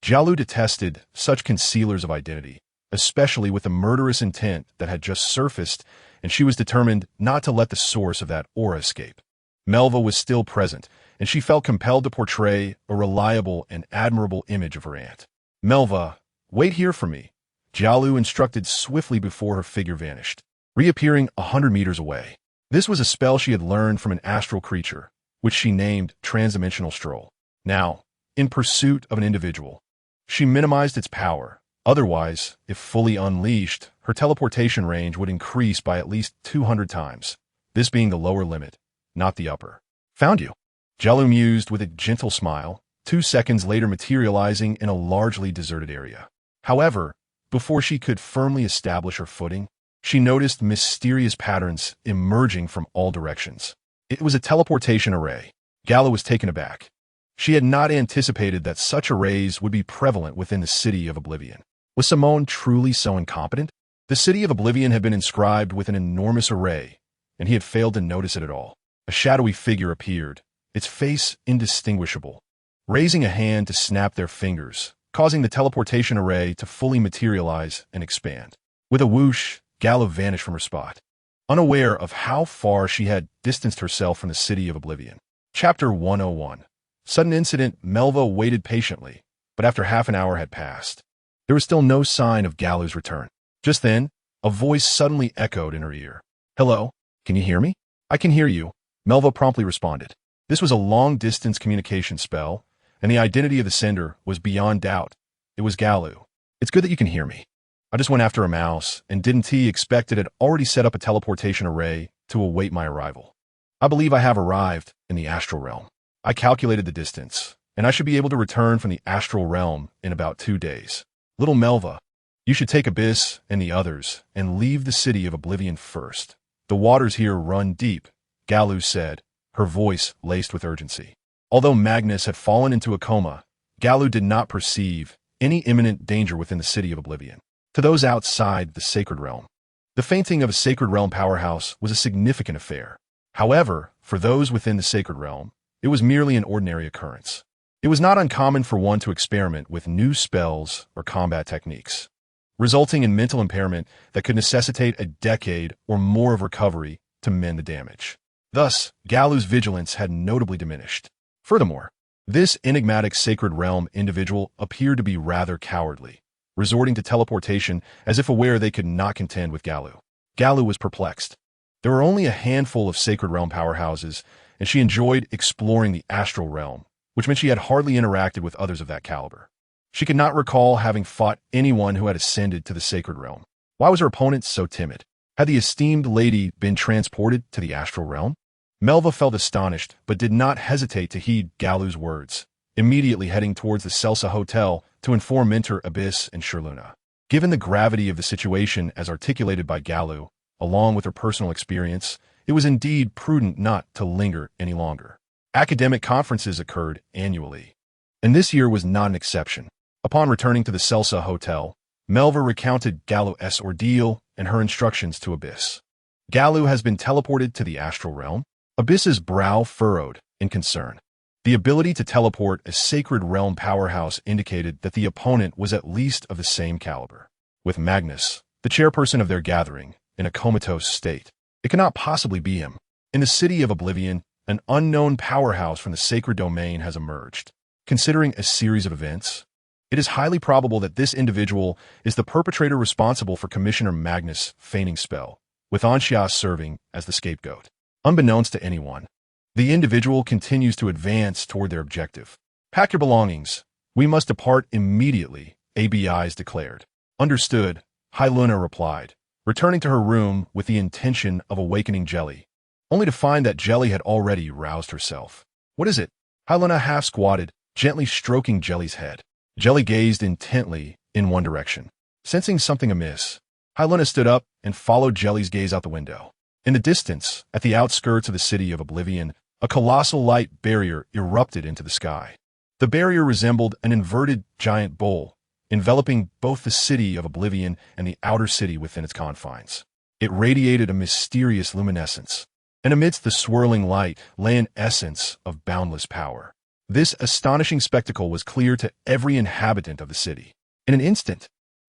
S1: Jalu detested such concealers of identity, especially with the murderous intent that had just surfaced, and she was determined not to let the source of that aura escape. Melva was still present, and she felt compelled to portray a reliable and admirable image of her aunt. "Melva, wait here for me," Jalu instructed swiftly before her figure vanished, reappearing 100 meters away. This was a spell she had learned from an astral creature, which she named Transdimensional Stroll. Now, in pursuit of an individual, she minimized its power. Otherwise, if fully unleashed, her teleportation range would increase by at least 200 times, this being the lower limit, not the upper. "Found you," Jalu mused with a gentle smile, 2 seconds later materializing in a largely deserted area. However, before she could firmly establish her footing, she noticed mysterious patterns emerging from all directions. It was a teleportation array. Gallo was taken aback. She had not anticipated that such arrays would be prevalent within the City of Oblivion. Was Simone truly so incompetent? The City of Oblivion had been inscribed with an enormous array, and he had failed to notice it at all. A shadowy figure appeared, its face indistinguishable, raising a hand to snap their fingers, causing the teleportation array to fully materialize and expand. With a whoosh, Gallo vanished from her spot, unaware of how far she had distanced herself from the City of Oblivion. Chapter 101. Sudden incident. Melva waited patiently, but after half an hour had passed, there was still no sign of Gallo's return. Just then, a voice suddenly echoed in her ear. "Hello? Can you hear me?" "I can hear you," Melva promptly responded. This was a long-distance communication spell, and the identity of the sender was beyond doubt. It was Gallo. "It's good that you can hear me. I just went after a mouse, and didn't expect it had already set up a teleportation array to await my arrival. I believe I have arrived in the astral realm. I calculated the distance, and I should be able to return from the astral realm in about 2 days. Little Melva, you should take Abyss and the others and leave the City of Oblivion first. The waters here run deep," Gallo said, her voice laced with urgency. Although Magnus had fallen into a coma, Gallo did not perceive any imminent danger within the City of Oblivion. To those outside the Sacred Realm, the fainting of a Sacred Realm powerhouse was a significant affair. However, for those within the Sacred Realm, it was merely an ordinary occurrence. It was not uncommon for one to experiment with new spells or combat techniques, resulting in mental impairment that could necessitate a decade or more of recovery to mend the damage. Thus, Gallo's vigilance had notably diminished. Furthermore, this enigmatic Sacred Realm individual appeared to be rather cowardly, resorting to teleportation as if aware they could not contend with Gallo. Gallo was perplexed. There were only a handful of Sacred Realm powerhouses, and she enjoyed exploring the astral realm, which meant she had hardly interacted with others of that caliber. She could not recall having fought anyone who had ascended to the Sacred Realm. Why was her opponent so timid? Had the esteemed lady been transported to the astral realm? Melva felt astonished, but did not hesitate to heed Gallo's words, immediately heading towards the Celsa Hotel to inform Mentor Abyss and Sherluna. Given the gravity of the situation as articulated by Gallo, along with her personal experience, it was indeed prudent not to linger any longer. Academic conferences occurred annually, and this year was not an exception. Upon returning to the Celsa Hotel, Melva recounted Gallo's ordeal and her instructions to Abyss. "Gallo has been teleported to the astral realm." Abyss's brow furrowed in concern. The ability to teleport a Sacred Realm powerhouse indicated that the opponent was at least of the same caliber. With Magnus, the chairperson of their gathering, in a comatose state, it cannot possibly be him. In the City of Oblivion, an unknown powerhouse from the Sacred Domain has emerged. Considering a series of events, it is highly probable that this individual is the perpetrator responsible for Commissioner Magnus' feigning spell, with Anshias serving as the scapegoat. Unbeknownst to anyone, the individual continues to advance toward their objective. "Pack your belongings. We must depart immediately," ABIs declared. "Understood," Hyluna replied, returning to her room with the intention of awakening Jelly, only to find that Jelly had already roused herself. "What is it?" Hyluna half squatted, gently stroking Jelly's head. Jelly gazed intently in one direction. Sensing something amiss, Hyluna stood up and followed Jelly's gaze out the window. In the distance, at the outskirts of the City of Oblivion, a colossal light barrier erupted into the sky. The barrier resembled an inverted giant bowl, enveloping both the City of Oblivion and the outer city within its confines. It radiated a mysterious luminescence, and amidst the swirling light lay an essence of boundless power. This astonishing spectacle was clear to every inhabitant of the city. In an instant,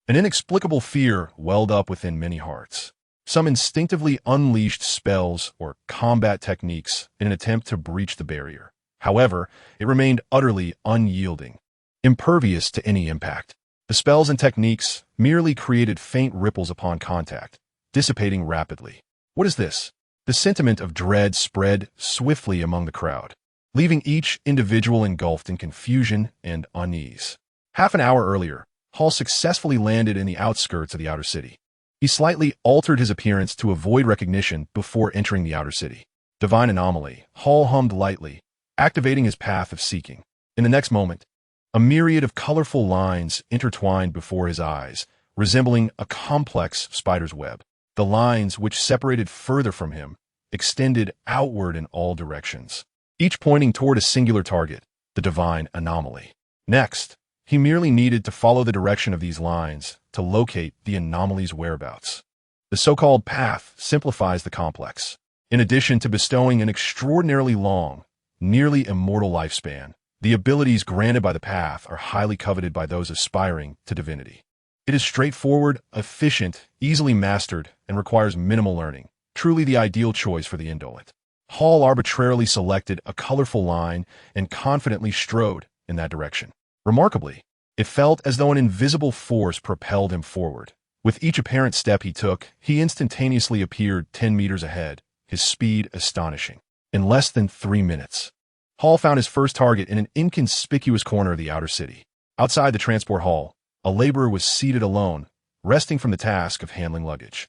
S1: an inexplicable fear welled up within many hearts. Some instinctively unleashed spells or combat techniques in an attempt to breach the barrier. However, it remained utterly unyielding, impervious to any impact. The spells and techniques merely created faint ripples upon contact, dissipating rapidly. "What is this?" The sentiment of dread spread swiftly among the crowd, leaving each individual engulfed in confusion and unease. Half an hour earlier, Hall successfully landed in the outskirts of the outer city. He slightly altered his appearance to avoid recognition before entering the outer city. Divine anomaly, Hall hummed lightly, activating his path of seeking. In the next moment, a myriad of colorful lines intertwined before his eyes, resembling a complex spider's web. The lines, which separated further from him, extended outward in all directions, each pointing toward a singular target, the divine anomaly. Next, he merely needed to follow the direction of these lines to locate the anomaly's whereabouts. The so-called path simplifies the complex. In addition to bestowing an extraordinarily long, nearly immortal lifespan, the abilities granted by the path are highly coveted by those aspiring to divinity. It is straightforward, efficient, easily mastered, and requires minimal learning, truly the ideal choice for the indolent. Hall arbitrarily selected a colorful line and confidently strode in that direction. Remarkably, it felt as though an invisible force propelled him forward. With each apparent step he took, he instantaneously appeared 10 meters ahead, his speed astonishing. In less than 3 minutes, Hall found his first target in an inconspicuous corner of the outer city. Outside the transport hall, a laborer was seated alone, resting from the task of handling luggage.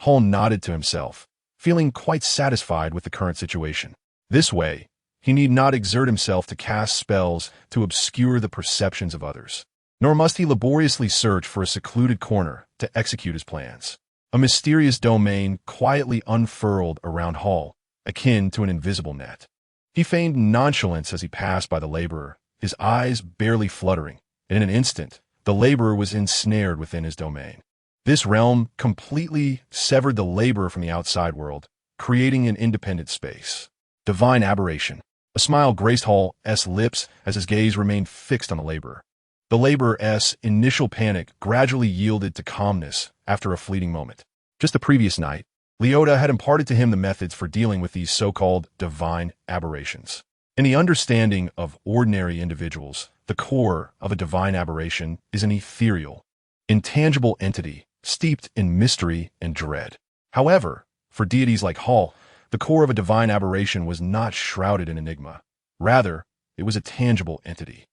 S1: Hall nodded to himself, feeling quite satisfied with the current situation. This way, he need not exert himself to cast spells to obscure the perceptions of others, nor must he laboriously search for a secluded corner to execute his plans. A mysterious domain quietly unfurled around Hall, akin to an invisible net. He feigned nonchalance as he passed by the laborer, his eyes barely fluttering, and in an instant, the laborer was ensnared within his domain. This realm completely severed the laborer from the outside world, creating an independent space. Divine aberration. A smile graced Hall's lips as his gaze remained fixed on the laborer. The laborer's initial panic gradually yielded to calmness after a fleeting moment. Just the previous night, Leota had imparted to him the methods for dealing with these so-called divine aberrations. In the understanding of ordinary individuals, the core of a divine aberration is an ethereal, intangible entity steeped in mystery and dread. However, for deities like Hall, the core of a divine aberration was not shrouded in enigma. Rather, it was a tangible entity.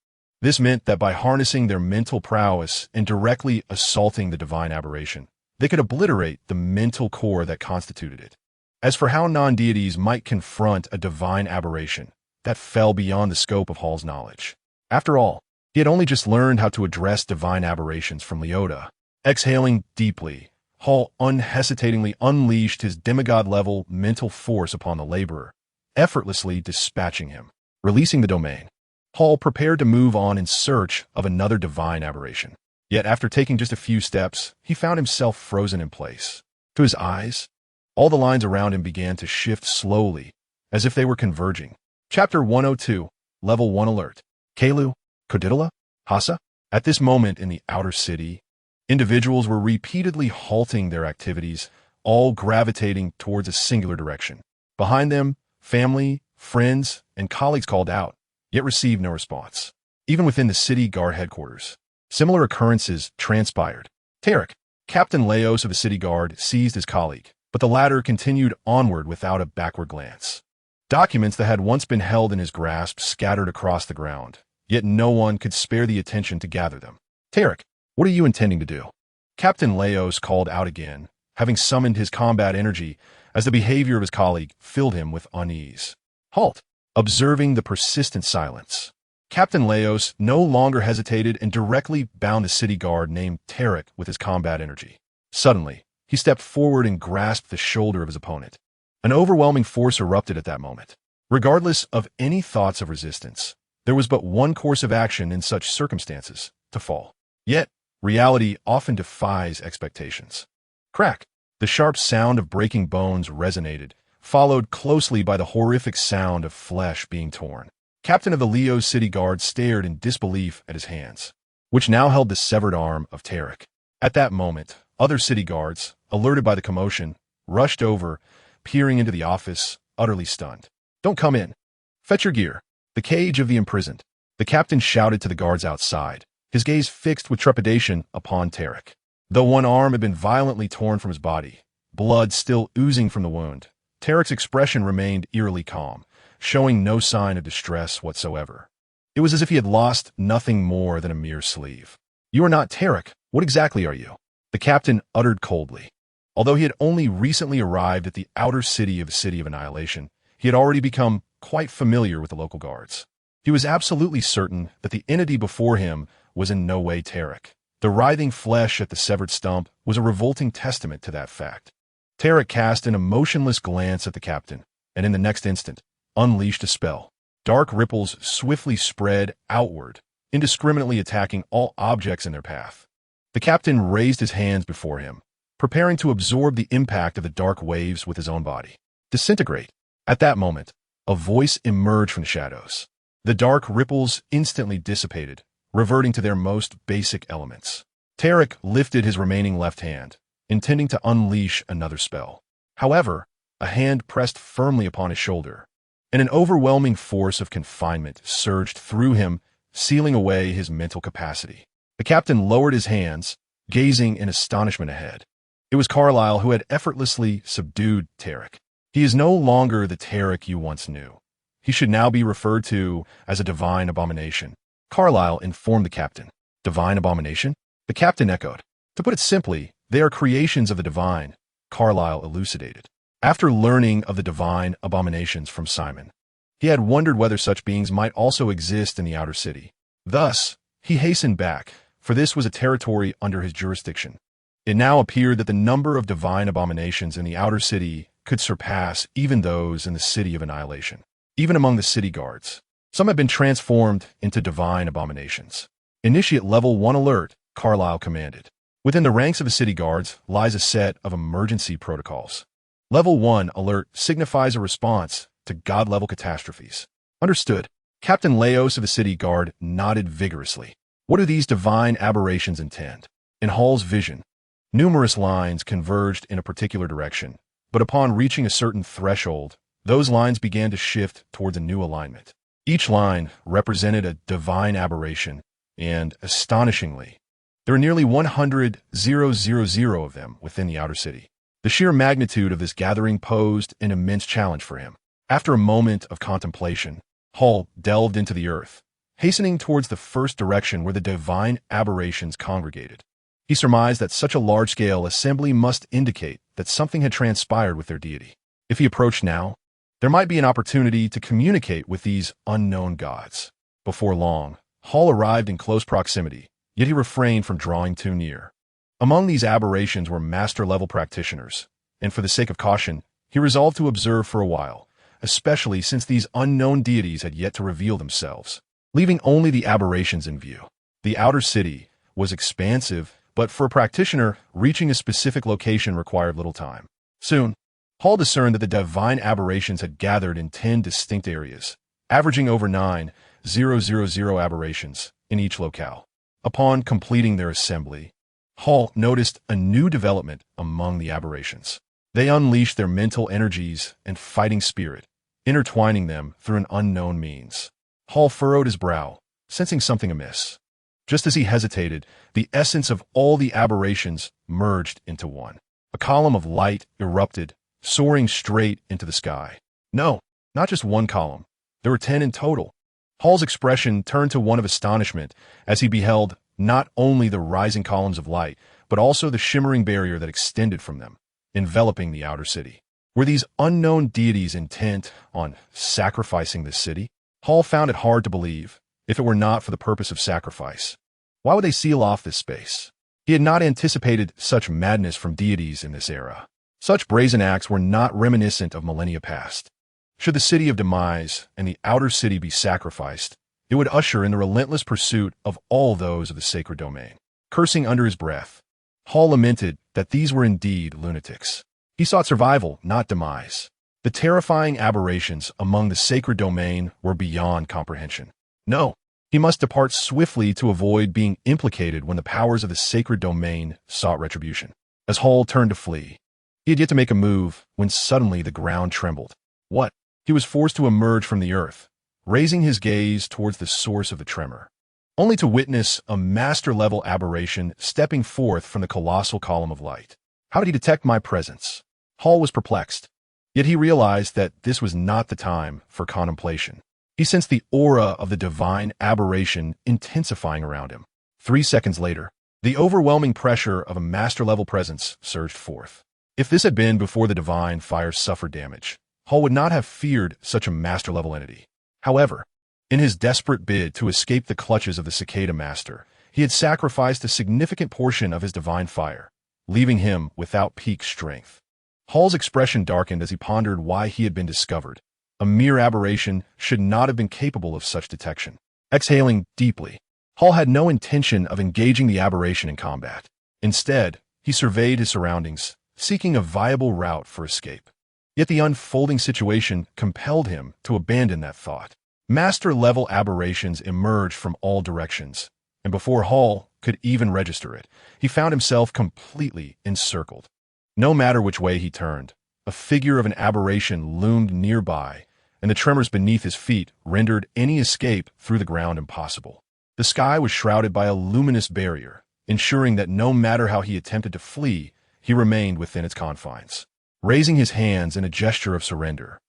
S1: This meant that by harnessing their mental prowess and directly assaulting the divine aberration, they could obliterate the mental core that constituted it. As for how non-deities might confront a divine aberration, that fell beyond the scope of Hall's knowledge. After all, he had only just learned how to address divine aberrations from Leota. Exhaling deeply, Hall unhesitatingly unleashed his demigod-level mental force upon the laborer, effortlessly dispatching him. Releasing the domain, Hall prepared to move on in search of another divine aberration. Yet after taking just a few steps, he found himself frozen in place. To his eyes, all the lines around him began to shift slowly, as if they were converging. Chapter 102, Level 1 Alert. Kalu, Kodidala, Hasa. At this moment in the outer city, individuals were repeatedly halting their activities, all gravitating towards a singular direction. Behind them, family, friends, and colleagues called out, yet received no response. Even within the city guard headquarters, similar occurrences transpired. Tarek, Captain Laos of the city guard, seized his colleague, but the latter continued onward without a backward glance. Documents that had once been held in his grasp scattered across the ground, yet no one could spare the attention to gather them. Tarek, what are you intending to do? Captain Laos called out again, having summoned his combat energy as the behavior of his colleague filled him with unease. Halt! Observing the persistent silence, Captain Laos no longer hesitated and directly bound the city guard named Tarek with his combat energy. Suddenly, he stepped forward and grasped the shoulder of his opponent. An overwhelming force erupted at that moment. Regardless of any thoughts of resistance, there was but one course of action in such circumstances: to fall. Yet, reality often defies expectations. Crack! The sharp sound of breaking bones resonated, followed closely by the horrific sound of flesh being torn. Captain of the Leo City Guard stared in disbelief at his hands, which now held the severed arm of Tarek. At that moment, other city guards, alerted by the commotion, rushed over, peering into the office, utterly stunned. Don't come in. Fetch your gear. The cage of the imprisoned. The captain shouted to the guards outside, his gaze fixed with trepidation upon Tarek. Though one arm had been violently torn from his body, blood still oozing from the wound, Tarek's expression remained eerily calm, showing no sign of distress whatsoever. It was as if he had lost nothing more than a mere sleeve. You are not Tarek. What exactly are you? The captain uttered coldly. Although he had only recently arrived at the outer city of the City of Annihilation, he had already become quite familiar with the local guards. He was absolutely certain that the entity before him was in no way Tarek. The writhing flesh at the severed stump was a revolting testament to that fact. Tarek cast an emotionless glance at the captain, and in the next instant, unleashed a spell. Dark ripples swiftly spread outward, indiscriminately attacking all objects in their path. The captain raised his hands before him, preparing to absorb the impact of the dark waves with his own body. Disintegrate. At that moment, a voice emerged from the shadows. The dark ripples instantly dissipated, reverting to their most basic elements. Tarek lifted his remaining left hand, intending to unleash another spell. However, a hand pressed firmly upon his shoulder, and an overwhelming force of confinement surged through him, sealing away his mental capacity. The captain lowered his hands, gazing in astonishment ahead. It was Carlyle who had effortlessly subdued Tarek. He is no longer the Tarek you once knew. He should now be referred to as a divine abomination, Carlyle informed the captain. Divine abomination? The captain echoed. To put it simply, they are creations of the divine, Carlyle elucidated. After learning of the divine abominations from Simon, he had wondered whether such beings might also exist in the outer city. Thus, he hastened back, for this was a territory under his jurisdiction. It now appeared that the number of divine abominations in the outer city could surpass even those in the City of Annihilation. Even among the city guards, some have been transformed into divine abominations. Initiate Level 1 alert, Carlyle commanded. Within the ranks of the city guards lies a set of emergency protocols. Level 1 alert signifies a response to God-level catastrophes. Understood. Captain Laos of the city guard nodded vigorously. What do these divine aberrations intend? In Hall's vision, numerous lines converged in a particular direction, but upon reaching a certain threshold, those lines began to shift towards a new alignment. Each line represented a divine aberration, and, astonishingly, there are nearly 100,000 of them within the outer city. The sheer magnitude of this gathering posed an immense challenge for him. After a moment of contemplation, Hall delved into the earth, hastening towards the first direction where the divine aberrations congregated. He surmised that such a large-scale assembly must indicate that something had transpired with their deity. If he approached now, there might be an opportunity to communicate with these unknown gods. Before long, Hall arrived in close proximity, yet he refrained from drawing too near. Among these aberrations were master-level practitioners, and for the sake of caution, he resolved to observe for a while, especially since these unknown deities had yet to reveal themselves, leaving only the aberrations in view. The outer city was expansive, but for a practitioner, reaching a specific location required little time. Soon, Hall discerned that the divine aberrations had gathered in 10 distinct areas, averaging over 9,000 aberrations in each locale. Upon completing their assembly, Hall noticed a new development among the aberrations. They unleashed their mental energies and fighting spirit, intertwining them through an unknown means. Hall furrowed his brow, sensing something amiss. Just as he hesitated, the essence of all the aberrations merged into one. A column of light erupted, soaring straight into the sky. No, not just one column. There were 10 in total. Hall's expression turned to one of astonishment as he beheld not only the rising columns of light, but also the shimmering barrier that extended from them, enveloping the outer city. Were these unknown deities intent on sacrificing this city? Hall found it hard to believe, if it were not for the purpose of sacrifice. Why would they seal off this space? He had not anticipated such madness from deities in this era. Such brazen acts were not reminiscent of millennia past. Should the city of demise and the outer city be sacrificed, it would usher in the relentless pursuit of all those of the sacred domain. Cursing under his breath, Hall lamented that these were indeed lunatics. He sought survival, not demise. The terrifying aberrations among the sacred domain were beyond comprehension. No, he must depart swiftly to avoid being implicated when the powers of the sacred domain sought retribution. As Hall turned to flee, he had yet to make a move when suddenly the ground trembled. What? He was forced to emerge from the earth, raising his gaze towards the source of the tremor, only to witness a master-level aberration stepping forth from the colossal column of light. How did he detect my presence? Hall was perplexed, yet he realized that this was not the time for contemplation. He sensed the aura of the divine aberration intensifying around him. 3 seconds later, the overwhelming pressure of a master-level presence surged forth. If this had been before the divine fire suffered damage, Hall would not have feared such a master-level entity. However, In his desperate bid to escape the clutches of the Cicada Master, he had sacrificed a significant portion of his divine fire, leaving him without peak strength. Hall's expression darkened as he pondered why he had been discovered. A mere aberration should not have been capable of such detection. Exhaling deeply, Hall had no intention of engaging the aberration in combat. Instead, he surveyed his surroundings, seeking a viable route for escape. Yet the unfolding situation compelled him to abandon that thought. Master-level aberrations emerged from all directions, and before Hall could even register it, he found himself completely encircled. No matter which way he turned, a figure of an aberration loomed nearby, and the tremors beneath his feet rendered any escape through the ground impossible. The sky was shrouded by a luminous barrier, ensuring that no matter how he attempted to flee, he remained within its confines. Raising his hands in a gesture of surrender,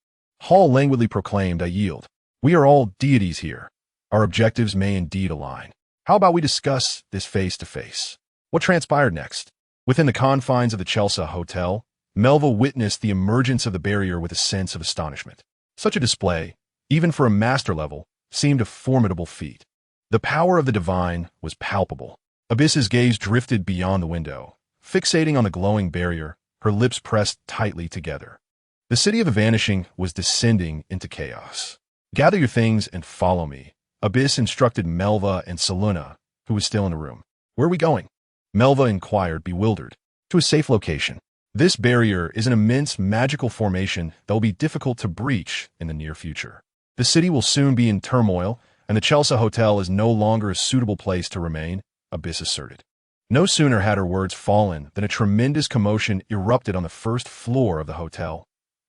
S1: Hall languidly proclaimed, "I yield. We are all deities here. Our objectives may indeed align. How about we discuss this face to face?" What transpired next? Within the confines of the Chelsea Hotel, Melva witnessed the emergence of the barrier with a sense of astonishment. Such a display, even for a master level, seemed a formidable feat. The power of the divine was palpable. Abyss's gaze drifted beyond the window, fixating on the glowing barrier, her lips pressed tightly together. The city of the vanishing was descending into chaos. "Gather your things and follow me," Abyss instructed Melva and Seluna, who was still in the room. "Where are we going?" Melva inquired, bewildered. "To a safe location. This barrier is an immense magical formation that will be difficult to breach in the near future. The city will soon be in turmoil, and the Chelsea Hotel is no longer a suitable place to remain," Abyss asserted. No sooner had her words fallen than a tremendous commotion erupted on the first floor of the hotel,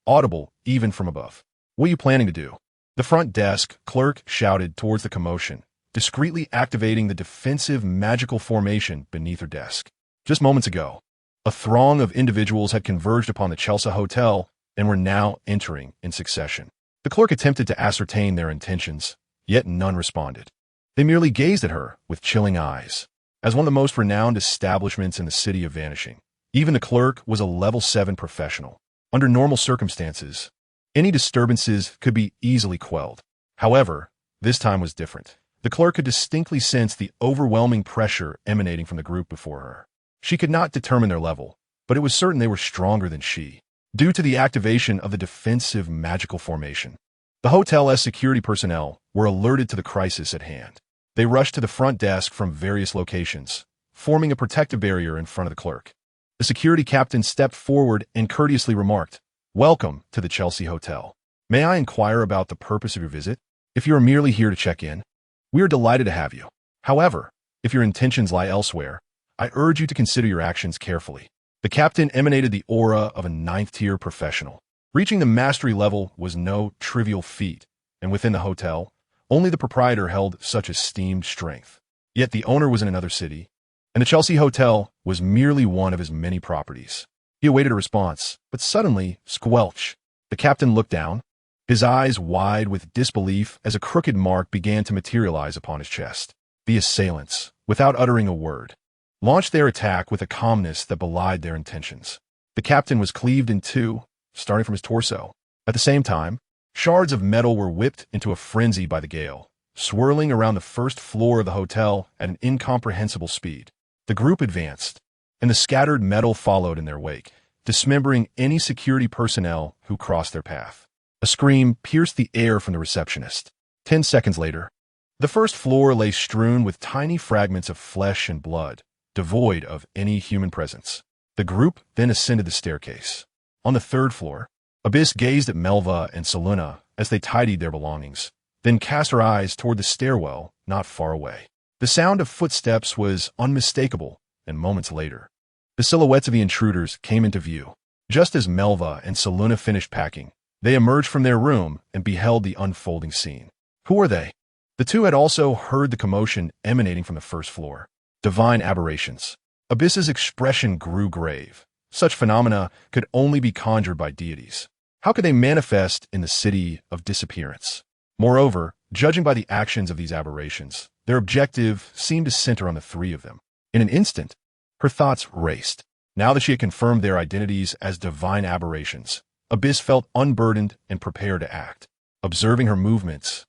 S1: audible even from above. "What are you planning to do?" The front desk clerk shouted towards the commotion, discreetly activating the defensive magical formation beneath her desk. Just moments ago, a throng of individuals had converged upon the Chelsea Hotel and were now entering in succession. The clerk attempted to ascertain their intentions, yet none responded. They merely gazed at her with chilling eyes. As one of the most renowned establishments in the city of vanishing, even the clerk was a level 7 professional. Under normal circumstances, any disturbances could be easily quelled. However, this time was different. The clerk could distinctly sense the overwhelming pressure emanating from the group before her. She could not determine their level, but it was certain they were stronger than she, due to the activation of the defensive magical formation. The hotel's security personnel were alerted to the crisis at hand. They rushed to the front desk from various locations, forming a protective barrier in front of the clerk. The security captain stepped forward and courteously remarked, "Welcome to the Chelsea Hotel. May I inquire about the purpose of your visit? If you are merely here to check in, we are delighted to have you. However, if your intentions lie elsewhere, I urge you to consider your actions carefully." The captain emanated the aura of a 9th-tier professional. Reaching the mastery level was no trivial feat, and within the hotel, only the proprietor held such esteemed strength. Yet the owner was in another city, and the Chelsea Hotel was merely one of his many properties. He awaited a response, but suddenly, squelch. The captain looked down, his eyes wide with disbelief as a crooked mark began to materialize upon his chest. The assailants, without uttering a word, launched their attack with a calmness that belied their intentions. The captain was cleaved in two, starting from his torso. At the same time, shards of metal were whipped into a frenzy by the gale, swirling around the first floor of the hotel at an incomprehensible speed. The group advanced, and the scattered metal followed in their wake, dismembering any security personnel who crossed their path. A scream pierced the air from the receptionist. 10 seconds later, the first floor lay strewn with tiny fragments of flesh and blood, devoid of any human presence. The group then ascended the staircase. On the 3rd floor, Abyss gazed at Melva and Seluna as they tidied their belongings, then cast her eyes toward the stairwell not far away. The sound of footsteps was unmistakable, and moments later, the silhouettes of the intruders came into view. Just as Melva and Seluna finished packing, they emerged from their room and beheld the unfolding scene. Who were they? The two had also heard the commotion emanating from the 1st floor. Divine aberrations. Abyss's expression grew grave. Such phenomena could only be conjured by deities. How could they manifest in the city of disappearance? Moreover, judging by the actions of these aberrations, their objective seemed to center on the 3 of them. In an instant, her thoughts raced. Now that she had confirmed their identities as divine aberrations, Abyss felt unburdened and prepared to act. Observing her movements,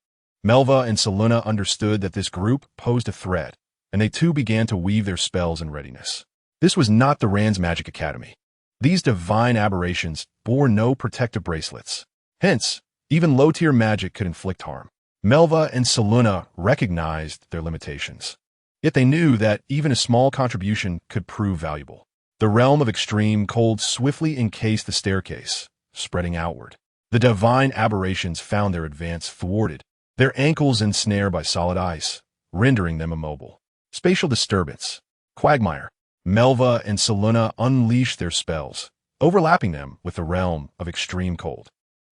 S1: Melva and Seluna understood that this group posed a threat, and they too began to weave their spells in readiness. This was not the Rand's Magic Academy. These divine aberrations bore no protective bracelets. Hence, even low-tier magic could inflict harm. Melva and Seluna recognized their limitations. Yet they knew that even a small contribution could prove valuable. The realm of extreme cold swiftly encased the staircase, spreading outward. The divine aberrations found their advance thwarted, their ankles ensnared by solid ice, rendering them immobile. Spatial disturbance. Quagmire. Melva and Seluna unleashed their spells, overlapping them with the realm of extreme cold.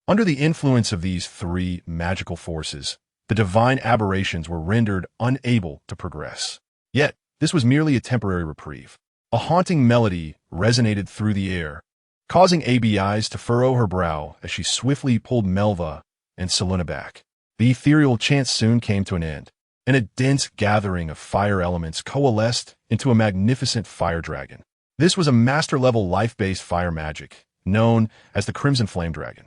S1: Under the influence of these three magical forces, the divine aberrations were rendered unable to progress. Yet, this was merely a temporary reprieve. A haunting melody resonated through the air, causing ABI's to furrow her brow as she swiftly pulled Melva and Seluna back. The ethereal chant soon came to an end, and a dense gathering of fire elements coalesced into a magnificent fire dragon. This was a master-level life-based fire magic, known as the Crimson Flame Dragon,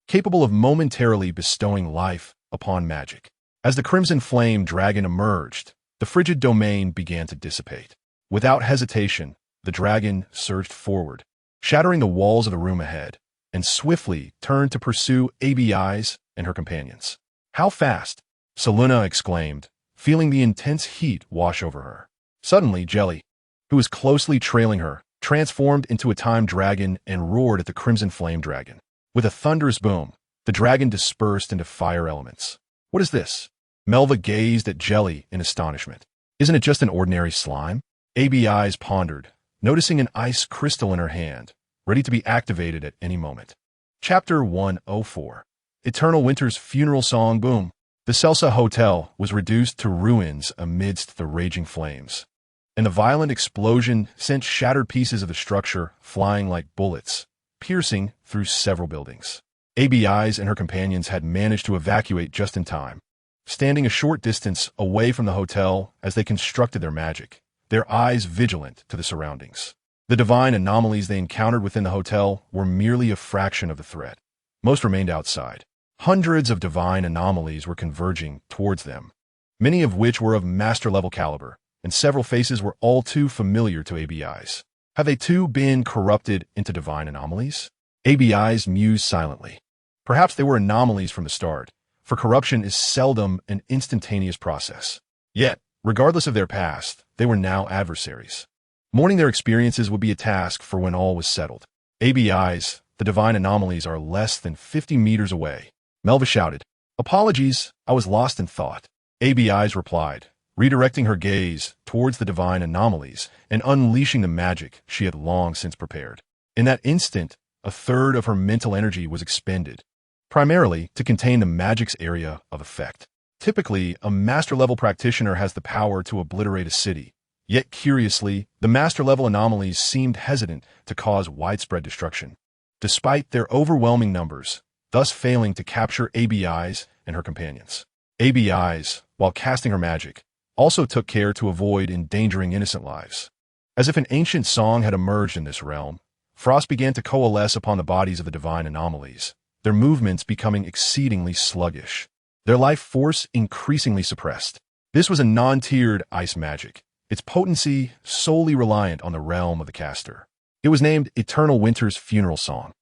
S1: capable of momentarily bestowing life upon magic. As the Crimson Flame Dragon emerged, the frigid domain began to dissipate. Without hesitation, the dragon surged forward, shattering the walls of the room ahead, and swiftly turned to pursue ABI's and her companions. "How fast?" Seluna exclaimed, feeling the intense heat wash over her. Suddenly, Jelly, who was closely trailing her, transformed into a time dragon and roared at the Crimson Flame Dragon. With a thunderous boom, the dragon dispersed into fire elements. "What is this?" Melva gazed at Jelly in astonishment. "Isn't it just an ordinary slime?" ABI's pondered, noticing an ice crystal in her hand, ready to be activated at any moment. Chapter 104. Eternal Winter's Funeral Song. Boom. The Celsa Hotel was reduced to ruins amidst the raging flames, and the violent explosion sent shattered pieces of the structure flying like bullets, piercing through several buildings. ABI's and her companions had managed to evacuate just in time, standing a short distance away from the hotel as they constructed their magic, their eyes vigilant to the surroundings. The divine anomalies they encountered within the hotel were merely a fraction of the threat. Most remained outside. Hundreds of divine anomalies were converging towards them, many of which were of master-level caliber, and several faces were all too familiar to ABI's. Have they too been corrupted into divine anomalies? ABI's mused silently. Perhaps they were anomalies from the start, for corruption is seldom an instantaneous process. Yet, regardless of their past, they were now adversaries. Mourning their experiences would be a task for when all was settled. ABI's, the divine anomalies are less than 50 meters away. Melva shouted, "Apologies, I was lost in thought." ABI's replied, redirecting her gaze towards the divine anomalies and unleashing the magic she had long since prepared. In that instant, a third of her mental energy was expended, primarily to contain the magic's area of effect. Typically, a master-level practitioner has the power to obliterate a city. Yet, curiously, the master-level anomalies seemed hesitant to cause widespread destruction, despite their overwhelming numbers, thus failing to capture ABI's and her companions. ABI's, while casting her magic, also took care to avoid endangering innocent lives. As if an ancient song had emerged in this realm, frost began to coalesce upon the bodies of the divine anomalies, their movements becoming exceedingly sluggish, their life force increasingly suppressed. This was a non-tiered ice magic, its potency solely reliant on the realm of the caster. It was named Eternal Winter's Funeral Song.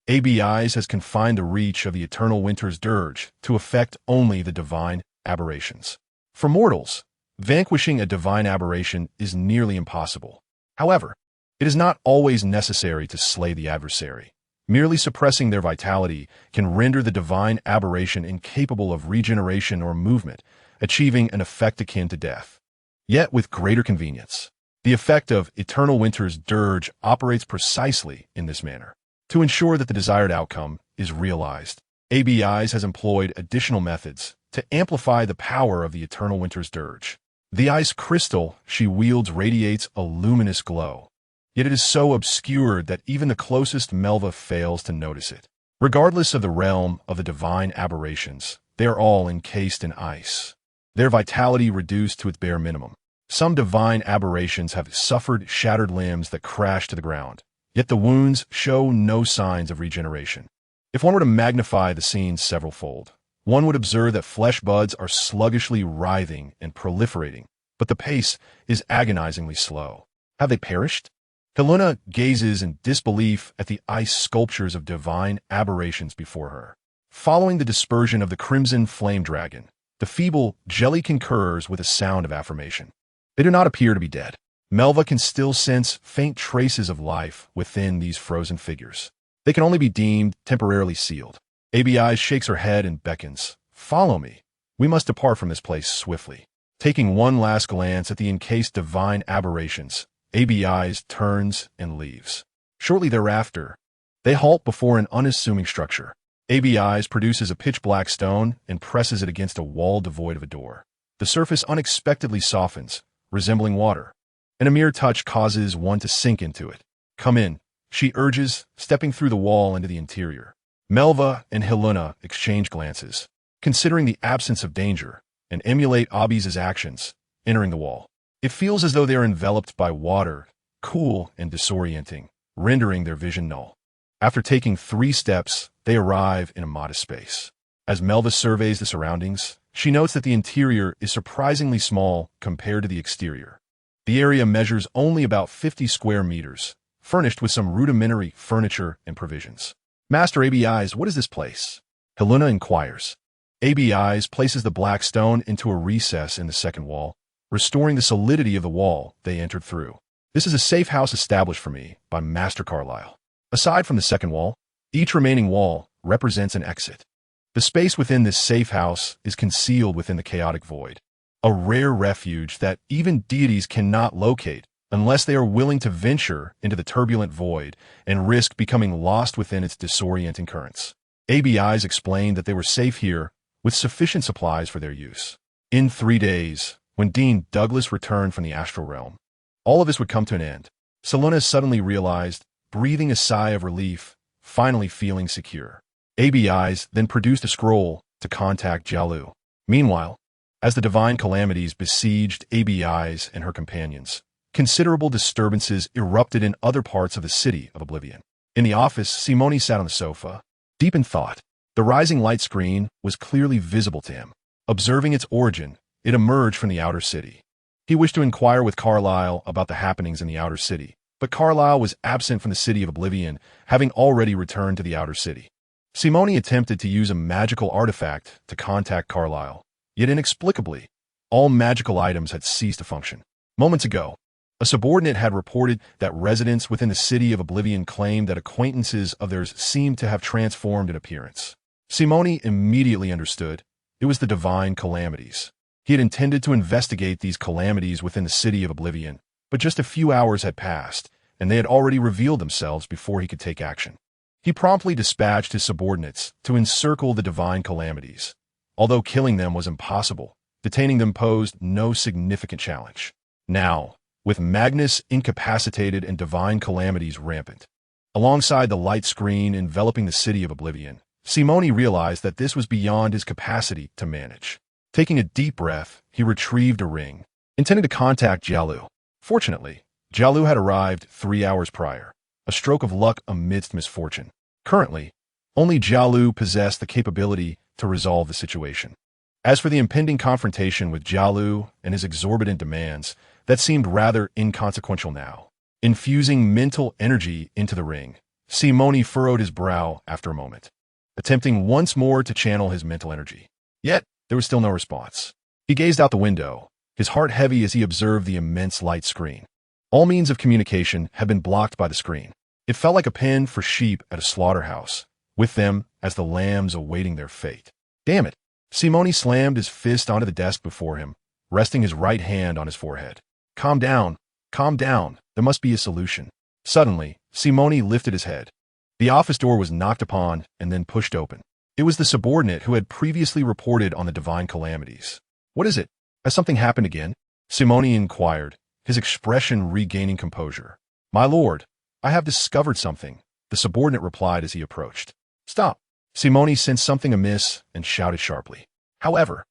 S1: ABI's has confined the reach of the Eternal Winter's dirge to affect only the divine aberrations. For mortals, vanquishing a divine aberration is nearly impossible. However, it is not always necessary to slay the adversary. Merely suppressing their vitality can render the divine aberration incapable of regeneration or movement, achieving an effect akin to death, yet with greater convenience. The effect of Eternal Winter's dirge operates precisely in this manner. To ensure that the desired outcome is realized, ABI's has employed additional methods to amplify the power of the Eternal Winter's dirge. The ice crystal she wields radiates a luminous glow, yet it is so obscured that even the closest Melva fails to notice it. Regardless of the realm of the divine aberrations, they are all encased in ice, their vitality reduced to its bare minimum. Some divine aberrations have suffered shattered limbs that crash to the ground, yet the wounds show no signs of regeneration. If one were to magnify the scene several-fold, One would observe that flesh buds are sluggishly writhing and proliferating, but the pace is agonizingly slow. Have they perished? Helena gazes in disbelief at the ice sculptures of divine aberrations before her. Following the dispersion of the crimson flame dragon, the feeble jelly concurs with a sound of affirmation. They do not appear to be dead. Melva can still sense faint traces of life within these frozen figures. They can only be deemed temporarily sealed. ABI shakes her head and beckons. Follow me. We must depart from this place swiftly. Taking one last glance at the encased divine aberrations, ABI's turns and leaves. Shortly thereafter, they halt before an unassuming structure. ABI's produces a pitch-black stone and presses it against a wall devoid of a door. The surface unexpectedly softens, resembling water, and a mere touch causes one to sink into it. Come in, she urges, stepping through the wall into the interior. Melva and Helena exchange glances, considering the absence of danger, and emulate Abiz's actions, entering the wall. It feels as though they are enveloped by water, cool and disorienting, rendering their vision null. After taking 3 steps, they arrive in a modest space. As Melva surveys the surroundings, she notes that the interior is surprisingly small compared to the exterior. The area measures only about 50 square meters, furnished with some rudimentary furniture and provisions. Master ABI's, what is this place? Helena inquires. ABI's places the black stone into a recess in the second wall, restoring the solidity of the wall they entered through. This is a safe house established for me by Master Carlyle. Aside from the second wall, each remaining wall represents an exit. The space within this safe house is concealed within the chaotic void, a rare refuge that even deities cannot locate unless they are willing to venture into the turbulent void and risk becoming lost within its disorienting currents. ABI's explained that they were safe here with sufficient supplies for their use. In 3 days, when Dean Douglas returned from the astral realm, all of this would come to an end. Selena suddenly realized, breathing a sigh of relief, finally feeling secure. ABI's then produced a scroll to contact Jialu. Meanwhile, as the divine calamities besieged ABI's and her companions, considerable disturbances erupted in other parts of the city of Oblivion. In the office, Simone sat on the sofa, deep in thought. The rising light screen was clearly visible to him. Observing its origin, it emerged from the outer city. He wished to inquire with Carlyle about the happenings in the outer city, but Carlyle was absent from the city of Oblivion, having already returned to the outer city. Simone attempted to use a magical artifact to contact Carlyle, yet inexplicably, all magical items had ceased to function. Moments ago, a subordinate had reported that residents within the city of Oblivion claimed that acquaintances of theirs seemed to have transformed in appearance. Simone immediately understood it was the divine calamities. He had intended to investigate these calamities within the city of Oblivion, but just a few hours had passed, and they had already revealed themselves before he could take action. He promptly dispatched his subordinates to encircle the divine calamities. Although killing them was impossible, detaining them posed no significant challenge. Now, with Magnus incapacitated and divine calamities rampant, alongside the light screen enveloping the city of Oblivion, Simone realized that this was beyond his capacity to manage. Taking a deep breath, he retrieved a ring, intending to contact Jialu. Fortunately, Jialu had arrived 3 hours prior, a stroke of luck amidst misfortune. Currently, only Jialu possessed the capability to resolve the situation. As for the impending confrontation with Jialu and his exorbitant demands, that seemed rather inconsequential now. Infusing mental energy into the ring, Simone furrowed his brow after a moment, attempting once more to channel his mental energy. Yet, there was still no response. He gazed out the window, his heart heavy as he observed the immense light screen. All means of communication had been blocked by the screen. It felt like a pen for sheep at a slaughterhouse, with them as the lambs awaiting their fate. Damn it! Simone slammed his fist onto the desk before him, resting his right hand on his forehead. Calm down. Calm down. There must be a solution. Suddenly, Simone lifted his head. The office door was knocked upon and then pushed open. It was the subordinate who had previously reported on the divine calamities. What is it? Has something happened again? Simone inquired, his expression regaining composure. My lord, I have discovered something, the subordinate replied as he approached. Stop. Simone sensed something amiss and shouted sharply. However,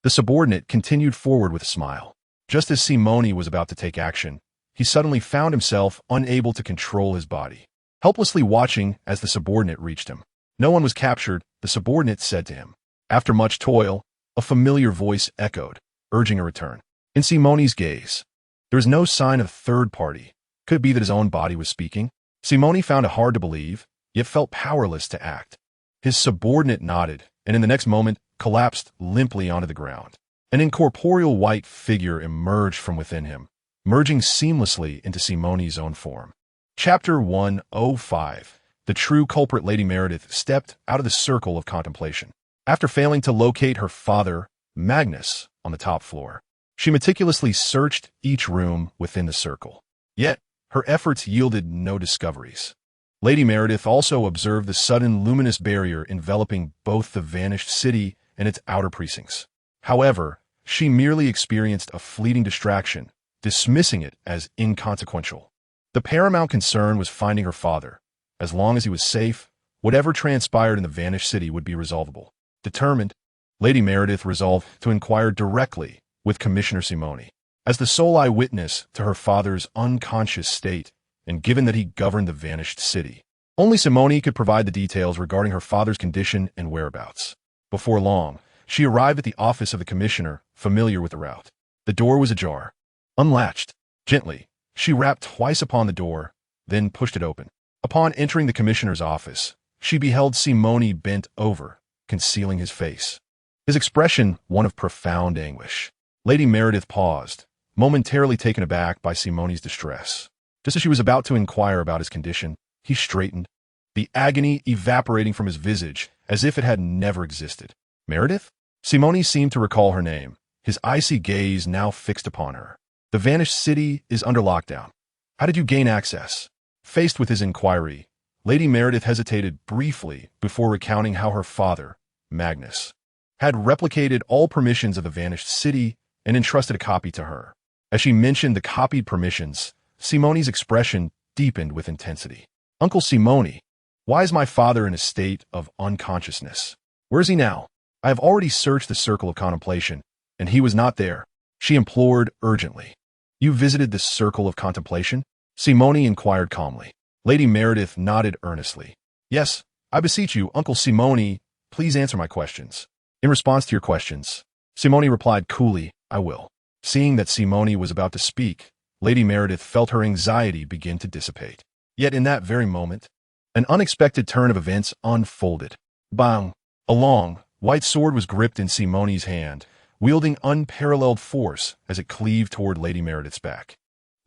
S1: the subordinate continued forward with a smile. Just as Simone was about to take action, he suddenly found himself unable to control his body, helplessly watching as the subordinate reached him. No one was captured, the subordinate said to him. After much toil, a familiar voice echoed, urging a return. In Simone's gaze, there was no sign of third party. Could it be that his own body was speaking? Simone found it hard to believe, yet felt powerless to act. His subordinate nodded, and in the next moment collapsed limply onto the ground. An incorporeal white figure emerged from within him, merging seamlessly into Simone's own form. Chapter 105. The true culprit. Lady Meredith stepped out of the circle of contemplation. After failing to locate her father, Magnus, on the top floor, she meticulously searched each room within the circle. Yet, her efforts yielded no discoveries. Lady Meredith also observed the sudden luminous barrier enveloping both the vanished city and its outer precincts. However, she merely experienced a fleeting distraction, dismissing it as inconsequential. The paramount concern was finding her father. As long as he was safe, whatever transpired in the vanished city would be resolvable. Determined, Lady Meredith resolved to inquire directly with Commissioner Simone. As the sole eyewitness to her father's unconscious state, and given that he governed the vanished city, only Simone could provide the details regarding her father's condition and whereabouts. Before long, she arrived at the office of the commissioner, familiar with the route. The door was ajar. Unlatched. Gently, she rapped twice upon the door, then pushed it open. Upon entering the commissioner's office, she beheld Simone bent over, concealing his face. His expression one of profound anguish. Lady Meredith paused, momentarily taken aback by Simone's distress. Just as she was about to inquire about his condition, he straightened, the agony evaporating from his visage as if it had never existed. Meredith? Simone seemed to recall her name, his icy gaze now fixed upon her. The vanished city is under lockdown. How did you gain access? Faced with his inquiry, Lady Meredith hesitated briefly before recounting how her father, Magnus, had replicated all permissions of the vanished city and entrusted a copy to her. As she mentioned the copied permissions, Simone's expression deepened with intensity. Uncle Simone, why is my father in a state of unconsciousness? Where is he now? I have already searched the circle of contemplation, and he was not there. She implored urgently. You visited the circle of contemplation? Simone inquired calmly. Lady Meredith nodded earnestly. Yes, I beseech you, Uncle Simone, please answer my questions. In response to your questions, Simone replied coolly, I will. Seeing that Simone was about to speak, Lady Meredith felt her anxiety begin to dissipate. Yet in that very moment, an unexpected turn of events unfolded. Bang! A long, white sword was gripped in Simone's hand, wielding unparalleled force as it cleaved toward Lady Meredith's back.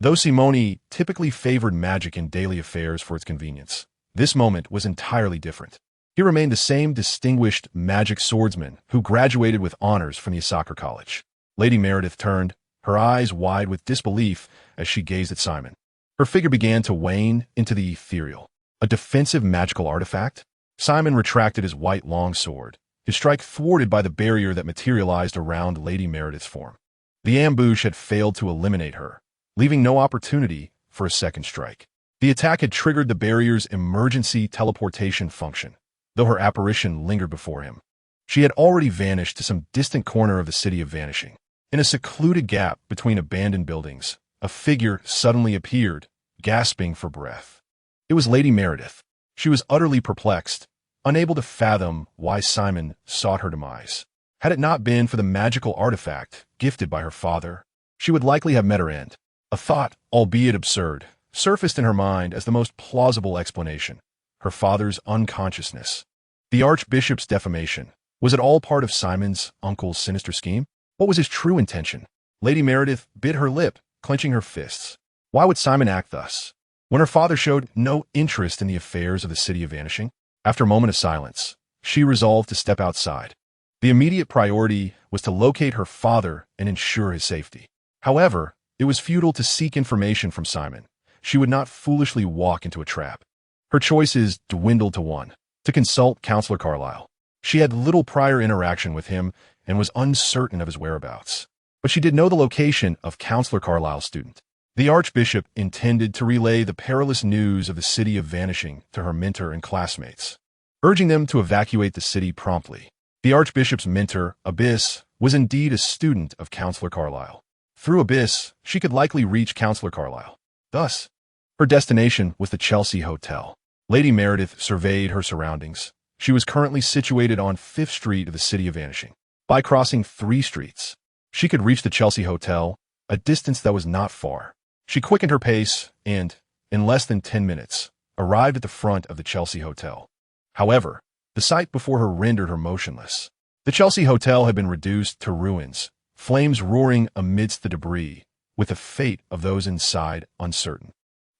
S1: Though Simone typically favored magic in daily affairs for its convenience, this moment was entirely different. He remained the same distinguished magic swordsman who graduated with honors from the Asakar College. Lady Meredith turned, her eyes wide with disbelief as she gazed at Simon. Her figure began to wane into the ethereal. A defensive magical artifact? Simon retracted his white long sword, his strike thwarted by the barrier that materialized around Lady Meredith's form. The ambush had failed to eliminate her, leaving no opportunity for a second strike. The attack had triggered the barrier's emergency teleportation function, though her apparition lingered before him. She had already vanished to some distant corner of the city of vanishing. In a secluded gap between abandoned buildings, a figure suddenly appeared, gasping for breath. It was Lady Meredith. She was utterly perplexed, unable to fathom why Simon sought her demise. Had it not been for the magical artifact gifted by her father, she would likely have met her end. A thought, albeit absurd, surfaced in her mind as the most plausible explanation. Her father's unconsciousness. The Archbishop's defamation. Was it all part of Simon's uncle's sinister scheme? What was his true intention? Lady Meredith bit her lip, clenching her fists. Why would Simon act thus, when her father showed no interest in the affairs of the city of vanishing? After a moment of silence, she resolved to step outside. The immediate priority was to locate her father and ensure his safety. However, it was futile to seek information from Simon. She would not foolishly walk into a trap. Her choices dwindled to one: to consult Counselor Carlyle. She had little prior interaction with him and was uncertain of his whereabouts. But she did know the location of Counselor Carlyle's student. The Archbishop intended to relay the perilous news of the city of vanishing to her mentor and classmates, urging them to evacuate the city promptly. The Archbishop's mentor, Abyss, was indeed a student of Counselor Carlyle. Through Abyss, she could likely reach Counselor Carlyle. Thus, her destination was the Chelsea Hotel. Lady Meredith surveyed her surroundings, She was currently situated on 5th Street of the City of Vanishing. By crossing 3 streets, she could reach the Chelsea Hotel, a distance that was not far. She quickened her pace and, in less than 10 minutes, arrived at the front of the Chelsea Hotel. However, the sight before her rendered her motionless. The Chelsea Hotel had been reduced to ruins, flames roaring amidst the debris, with the fate of those inside uncertain.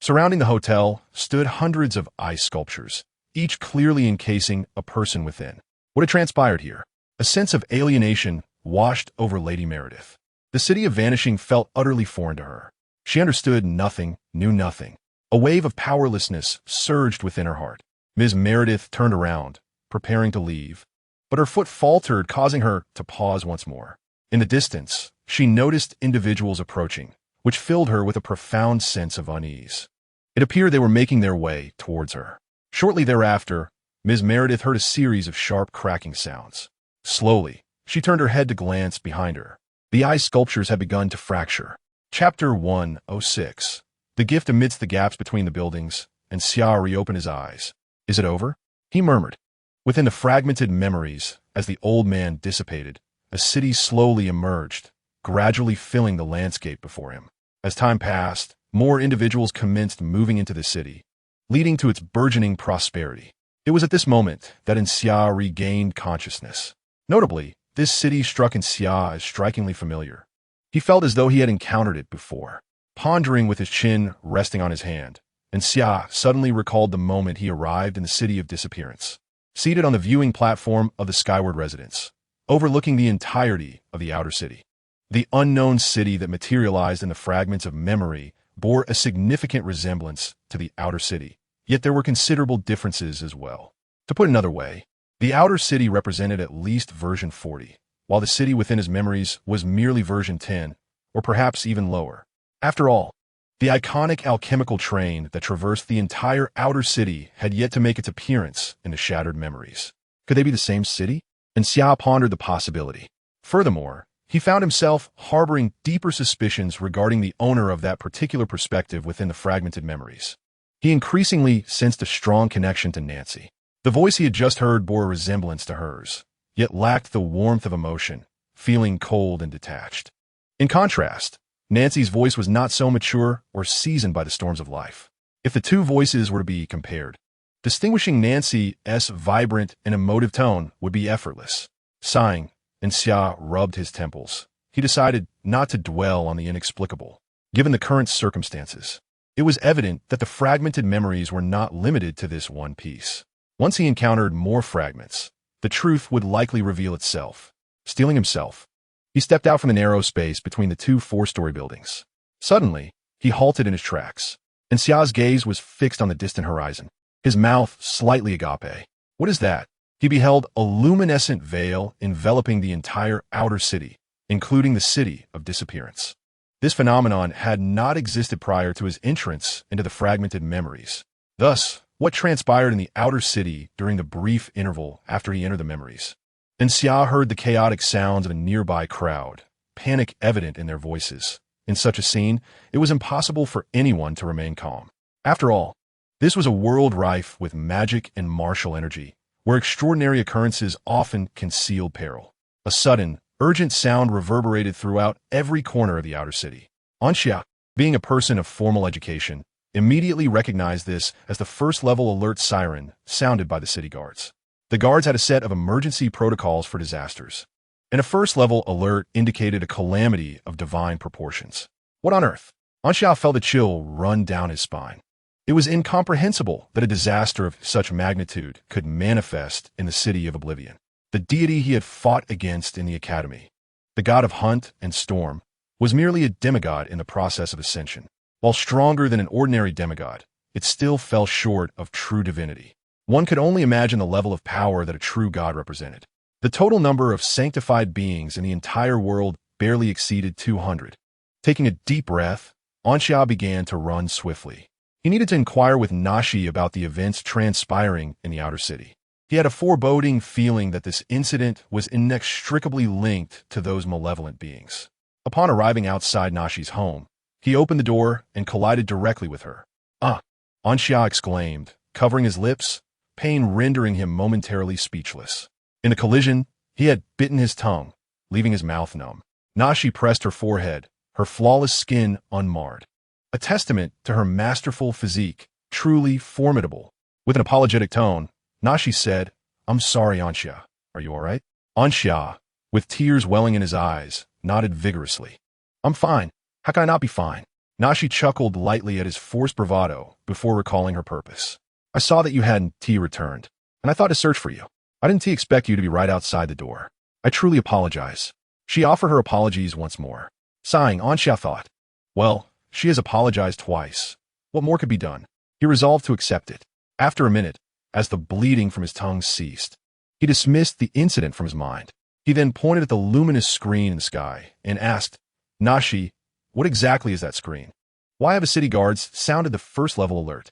S1: Surrounding the hotel stood hundreds of ice sculptures, each clearly encasing a person within. What had transpired here? A sense of alienation washed over Lady Meredith. The City of Vanishing felt utterly foreign to her. She understood nothing, knew nothing. A wave of powerlessness surged within her heart. Ms. Meredith turned around, preparing to leave, but her foot faltered, causing her to pause once more. In the distance, she noticed individuals approaching, which filled her with a profound sense of unease. It appeared they were making their way towards her. Shortly thereafter, Ms. Meredith heard a series of sharp cracking sounds. Slowly, she turned her head to glance behind her. The ice sculptures had begun to fracture. Chapter 106. The gift amidst the gaps between the buildings, and Xia reopened his eyes. Is it over? He murmured. Within the fragmented memories, as the old man dissipated, a city slowly emerged, gradually filling the landscape before him. As time passed, more individuals commenced moving into the city, leading to its burgeoning prosperity. It was at this moment that Xia regained consciousness. Notably, this city struck Xia as strikingly familiar. He felt as though he had encountered it before. Pondering with his chin resting on his hand, Xia suddenly recalled the moment he arrived in the City of Disappearance. Seated on the viewing platform of the Skyward residence, overlooking the entirety of the outer city. The unknown city that materialized in the fragments of memory bore a significant resemblance to the outer city, yet there were considerable differences as well. To put another way, the outer city represented at least version 40, while the city within his memories was merely version 10, or perhaps even lower. After all, the iconic alchemical train that traversed the entire outer city had yet to make its appearance in the shattered memories. Could they be the same city? And Xia pondered the possibility. Furthermore, he found himself harboring deeper suspicions regarding the owner of that particular perspective within the fragmented memories. He increasingly sensed a strong connection to Nancy. The voice he had just heard bore a resemblance to hers, yet lacked the warmth of emotion, feeling cold and detached. In contrast, Nancy's voice was not so mature or seasoned by the storms of life. If the two voices were to be compared, distinguishing Nancy's vibrant and emotive tone would be effortless. Sighing, Xia rubbed his temples. He decided not to dwell on the inexplicable, given the current circumstances. It was evident that the fragmented memories were not limited to this one piece. Once he encountered more fragments, the truth would likely reveal itself. Steeling himself, he stepped out from the narrow space between the two 4-story buildings. Suddenly, he halted in his tracks, and Xia's gaze was fixed on the distant horizon, his mouth slightly agape. What is that? He beheld a luminescent veil enveloping the entire outer city, including the City of Disappearance. This phenomenon had not existed prior to his entrance into the fragmented memories. Thus, what transpired in the outer city during the brief interval after he entered the memories? And Xia heard the chaotic sounds of a nearby crowd, panic evident in their voices. In such a scene, it was impossible for anyone to remain calm. After all, this was a world rife with magic and martial energy, where extraordinary occurrences often concealed peril. A sudden, urgent sound reverberated throughout every corner of the outer city. Xia, being a person of formal education, immediately recognized this as the first-level alert siren sounded by the city guards. The guards had a set of emergency protocols for disasters, and a first-level alert indicated a calamity of divine proportions. What on earth? Xia felt a chill run down his spine. It was incomprehensible that a disaster of such magnitude could manifest in the City of Oblivion. The deity he had fought against in the academy, the god of hunt and storm, was merely a demigod in the process of ascension. While stronger than an ordinary demigod, it still fell short of true divinity. One could only imagine the level of power that a true god represented. The total number of sanctified beings in the entire world barely exceeded 200. Taking a deep breath, Xia began to run swiftly. He needed to inquire with Nashi about the events transpiring in the outer city. He had a foreboding feeling that this incident was inextricably linked to those malevolent beings. Upon arriving outside Nashi's home, he opened the door and collided directly with her. Ah! Xia exclaimed, covering his lips, pain rendering him momentarily speechless. In the collision, he had bitten his tongue, leaving his mouth numb. Nashi pressed her forehead, her flawless skin unmarred. A testament to her masterful physique, truly formidable. With an apologetic tone, Nashi said, "I'm sorry, Anxia. Are you all right?" Anxia, with tears welling in his eyes, nodded vigorously. "I'm fine. How can I not be fine?" Nashi chuckled lightly at his forced bravado before recalling her purpose. "I saw that you hadn't returned, and I thought to search for you. I didn't expect you to be right outside the door. I truly apologize." She offered her apologies once more. Sighing, Anxia thought, well, she has apologized twice. What more could be done? He resolved to accept it. After a minute, as the bleeding from his tongue ceased, he dismissed the incident from his mind. He then pointed at the luminous screen in the sky and asked, "Nashi, what exactly is that screen? Why have a city guards sounded the first level alert?"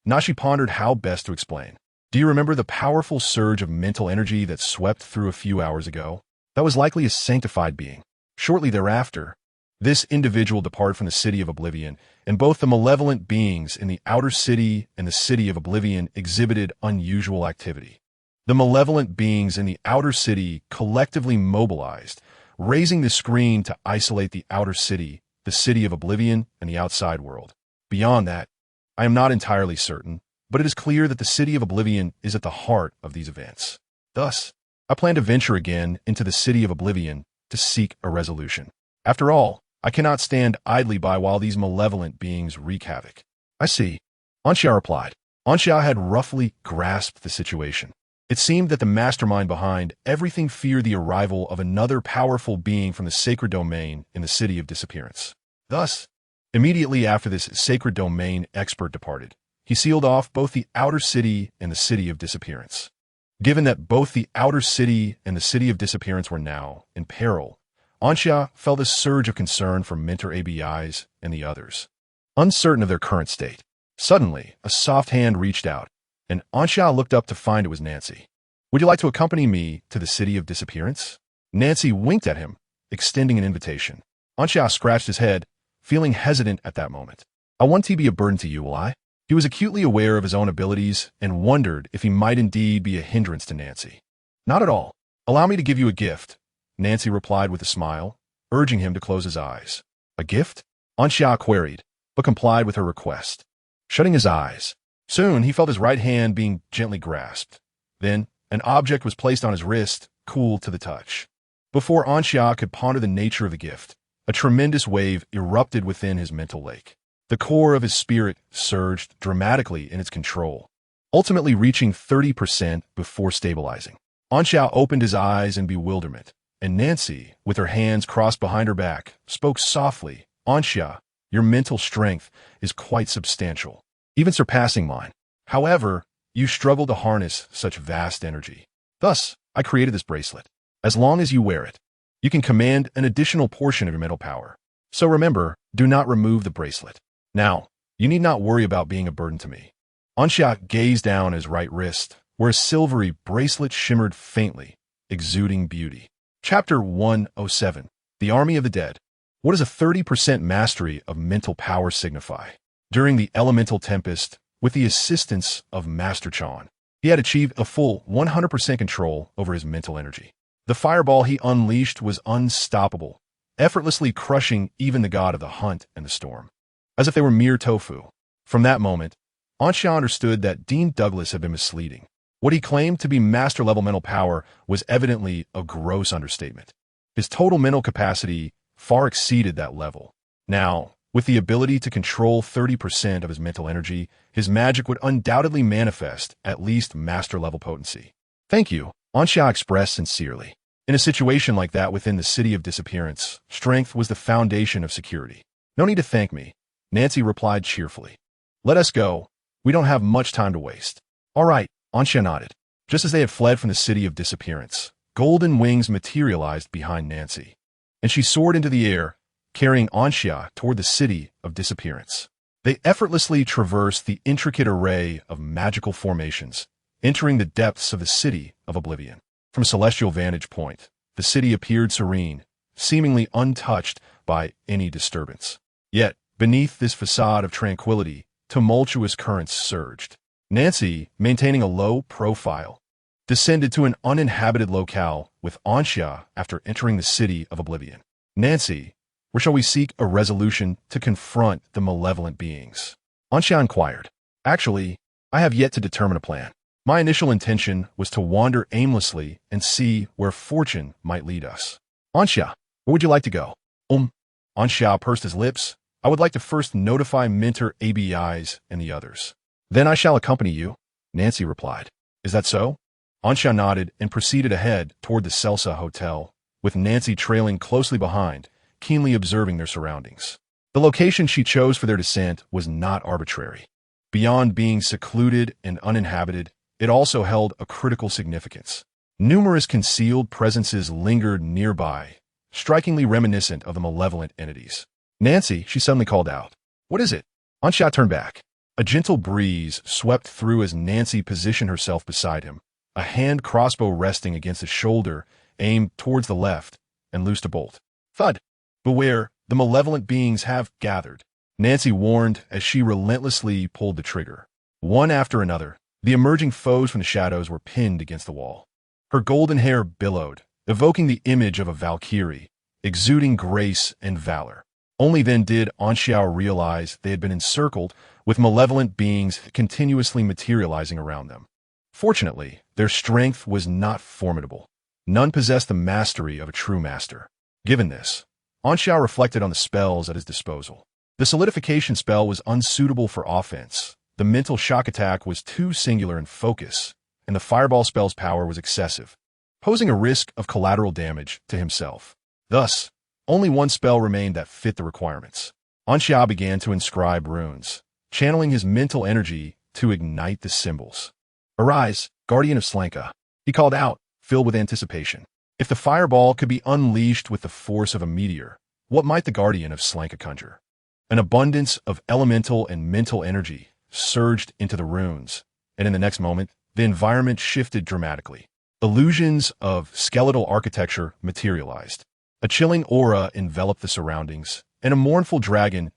S1: Nashi pondered how best to explain. "Do you remember the powerful surge of mental energy that swept through a few hours ago? That was likely a sanctified being. Shortly thereafter, this individual departed from the City of Oblivion, and both the malevolent beings in the outer city and the City of Oblivion exhibited unusual activity. The malevolent beings in the outer city collectively mobilized, raising the screen to isolate the outer city, the City of Oblivion, and the outside world. Beyond that, I am not entirely certain, but it is clear that the City of Oblivion is at the heart of these events. Thus, I plan to venture again into the City of Oblivion to seek a resolution. After all, I cannot stand idly by while these malevolent beings wreak havoc." "I see," Anxia replied. Anxia had roughly grasped the situation. It seemed that the mastermind behind everything feared the arrival of another powerful being from the sacred domain in the City of Disappearance. Thus, immediately after this sacred domain expert departed, he sealed off both the outer city and the City of Disappearance. Given that both the outer city and the City of Disappearance were now in peril, Anxia felt a surge of concern for Mentor ABIs and the others, uncertain of their current state. Suddenly, a soft hand reached out, and Anxia looked up to find it was Nancy. "Would you like to accompany me to the City of Disappearance?" Nancy winked at him, extending an invitation. Anxia scratched his head, feeling hesitant at that moment. "I want to be a burden to you, will I?" He was acutely aware of his own abilities and wondered if he might indeed be a hindrance to Nancy. "Not at all. Allow me to give you a gift," Nancy replied with a smile, urging him to close his eyes. "A gift?" Anxia queried, but complied with her request. Shutting his eyes, soon he felt his right hand being gently grasped. Then, an object was placed on his wrist, cool to the touch. Before Anxia could ponder the nature of the gift, a tremendous wave erupted within his mental lake. The core of his spirit surged dramatically in its control, ultimately reaching 30% before stabilizing. Anxia opened his eyes in bewilderment, and Nancy, with her hands crossed behind her back, spoke softly. "Anxia, your mental strength is quite substantial, even surpassing mine. However, you struggle to harness such vast energy. Thus, I created this bracelet. As long as you wear it, you can command an additional portion of your mental power. So remember, do not remove the bracelet. Now, you need not worry about being a burden to me." Anxia gazed down his right wrist, where a silvery bracelet shimmered faintly, exuding beauty. Chapter 107. The Army of the Dead. What does a 30% mastery of mental power signify? During the elemental tempest, with the assistance of Master Chan, he had achieved a full 100% control over his mental energy. The fireball he unleashed was unstoppable, effortlessly crushing even the god of the hunt and the storm, as if they were mere tofu. From that moment, Anxia understood that Dean Douglas had been misleading. What he claimed to be master-level mental power was evidently a gross understatement. His total mental capacity far exceeded that level. Now, with the ability to control 30% of his mental energy, his magic would undoubtedly manifest at least master-level potency. "Thank you," Anxia expressed sincerely. In a situation like that within the City of Disappearance, strength was the foundation of security. "No need to thank me," Nancy replied cheerfully. "Let us go. We don't have much time to waste." "All right," Anxia nodded. Just as they had fled from the City of Disappearance, golden wings materialized behind Nancy, and she soared into the air, carrying Anxia toward the City of Disappearance. They effortlessly traversed the intricate array of magical formations, entering the depths of the City of Oblivion. From a celestial vantage point, the city appeared serene, seemingly untouched by any disturbance. Yet, beneath this facade of tranquility, tumultuous currents surged. Nancy, maintaining a low profile, descended to an uninhabited locale with Ansha after entering the city of Oblivion. Nancy, where shall we seek a resolution to confront the malevolent beings? Ansha inquired. Actually, I have yet to determine a plan. My initial intention was to wander aimlessly and see where fortune might lead us. Ansha, where would you like to go? Ansha pursed his lips. I would like to first notify Mentor ABIs and the others. Then I shall accompany you, Nancy replied. Is that so? Ansha nodded and proceeded ahead toward the Celsa Hotel, with Nancy trailing closely behind, keenly observing their surroundings. The location she chose for their descent was not arbitrary. Beyond being secluded and uninhabited, it also held a critical significance. Numerous concealed presences lingered nearby, strikingly reminiscent of the malevolent entities. Nancy, she suddenly called out. What is it? Ansha turned back. A gentle breeze swept through as Nancy positioned herself beside him, a hand crossbow resting against his shoulder, aimed towards the left, and loosed a bolt. Thud! Beware, the malevolent beings have gathered, Nancy warned as she relentlessly pulled the trigger. One after another, the emerging foes from the shadows were pinned against the wall. Her golden hair billowed, evoking the image of a Valkyrie, exuding grace and valor. Only then did Ansha realize they had been encircled with malevolent beings continuously materializing around them. Fortunately, their strength was not formidable. None possessed the mastery of a true master. Given this, Ansha reflected on the spells at his disposal. The solidification spell was unsuitable for offense. The mental shock attack was too singular in focus, and the fireball spell's power was excessive, posing a risk of collateral damage to himself. Thus, only one spell remained that fit the requirements. Ansha began to inscribe runes, channeling his mental energy to ignite the symbols. Arise, Guardian of Slanka, he called out, filled with anticipation. If the fireball could be unleashed with the force of a meteor, what might the Guardian of Slanka conjure? An abundance of elemental and mental energy surged into the runes, and in the next moment, the environment shifted dramatically. Illusions of skeletal architecture materialized. A chilling aura enveloped the surroundings, and a mournful dragon's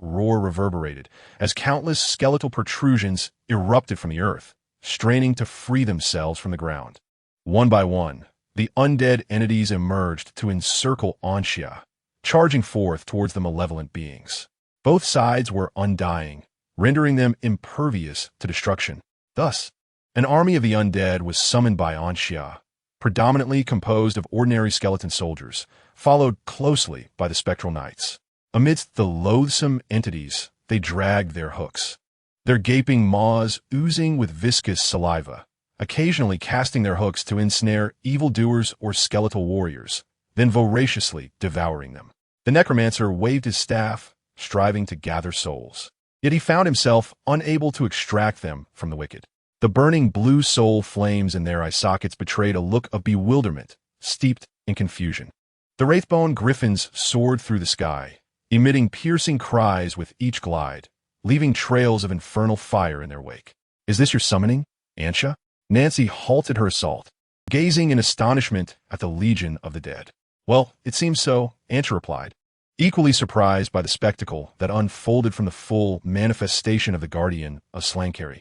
S1: roar reverberated as countless skeletal protrusions erupted from the earth, straining to free themselves from the ground. One by one, the undead entities emerged to encircle Ansha, charging forth towards the malevolent beings. Both sides were undying, rendering them impervious to destruction. Thus, an army of the undead was summoned by Ansha, predominantly composed of ordinary skeleton soldiers, followed closely by the spectral knights. Amidst the loathsome entities, they dragged their hooks, their gaping maws oozing with viscous saliva, occasionally casting their hooks to ensnare evildoers or skeletal warriors, then voraciously devouring them. The necromancer waved his staff, striving to gather souls. Yet he found himself unable to extract them from the wicked. The burning blue soul flames in their eye sockets betrayed a look of bewilderment, steeped in confusion. The wraithbone griffins soared through the sky, emitting piercing cries with each glide, leaving trails of infernal fire in their wake. Is this your summoning, Ansha? Nancy halted her assault, gazing in astonishment at the legion of the dead. Well, it seems so, Ansha replied, equally surprised by the spectacle that unfolded from the full manifestation of the Guardian of Slanka.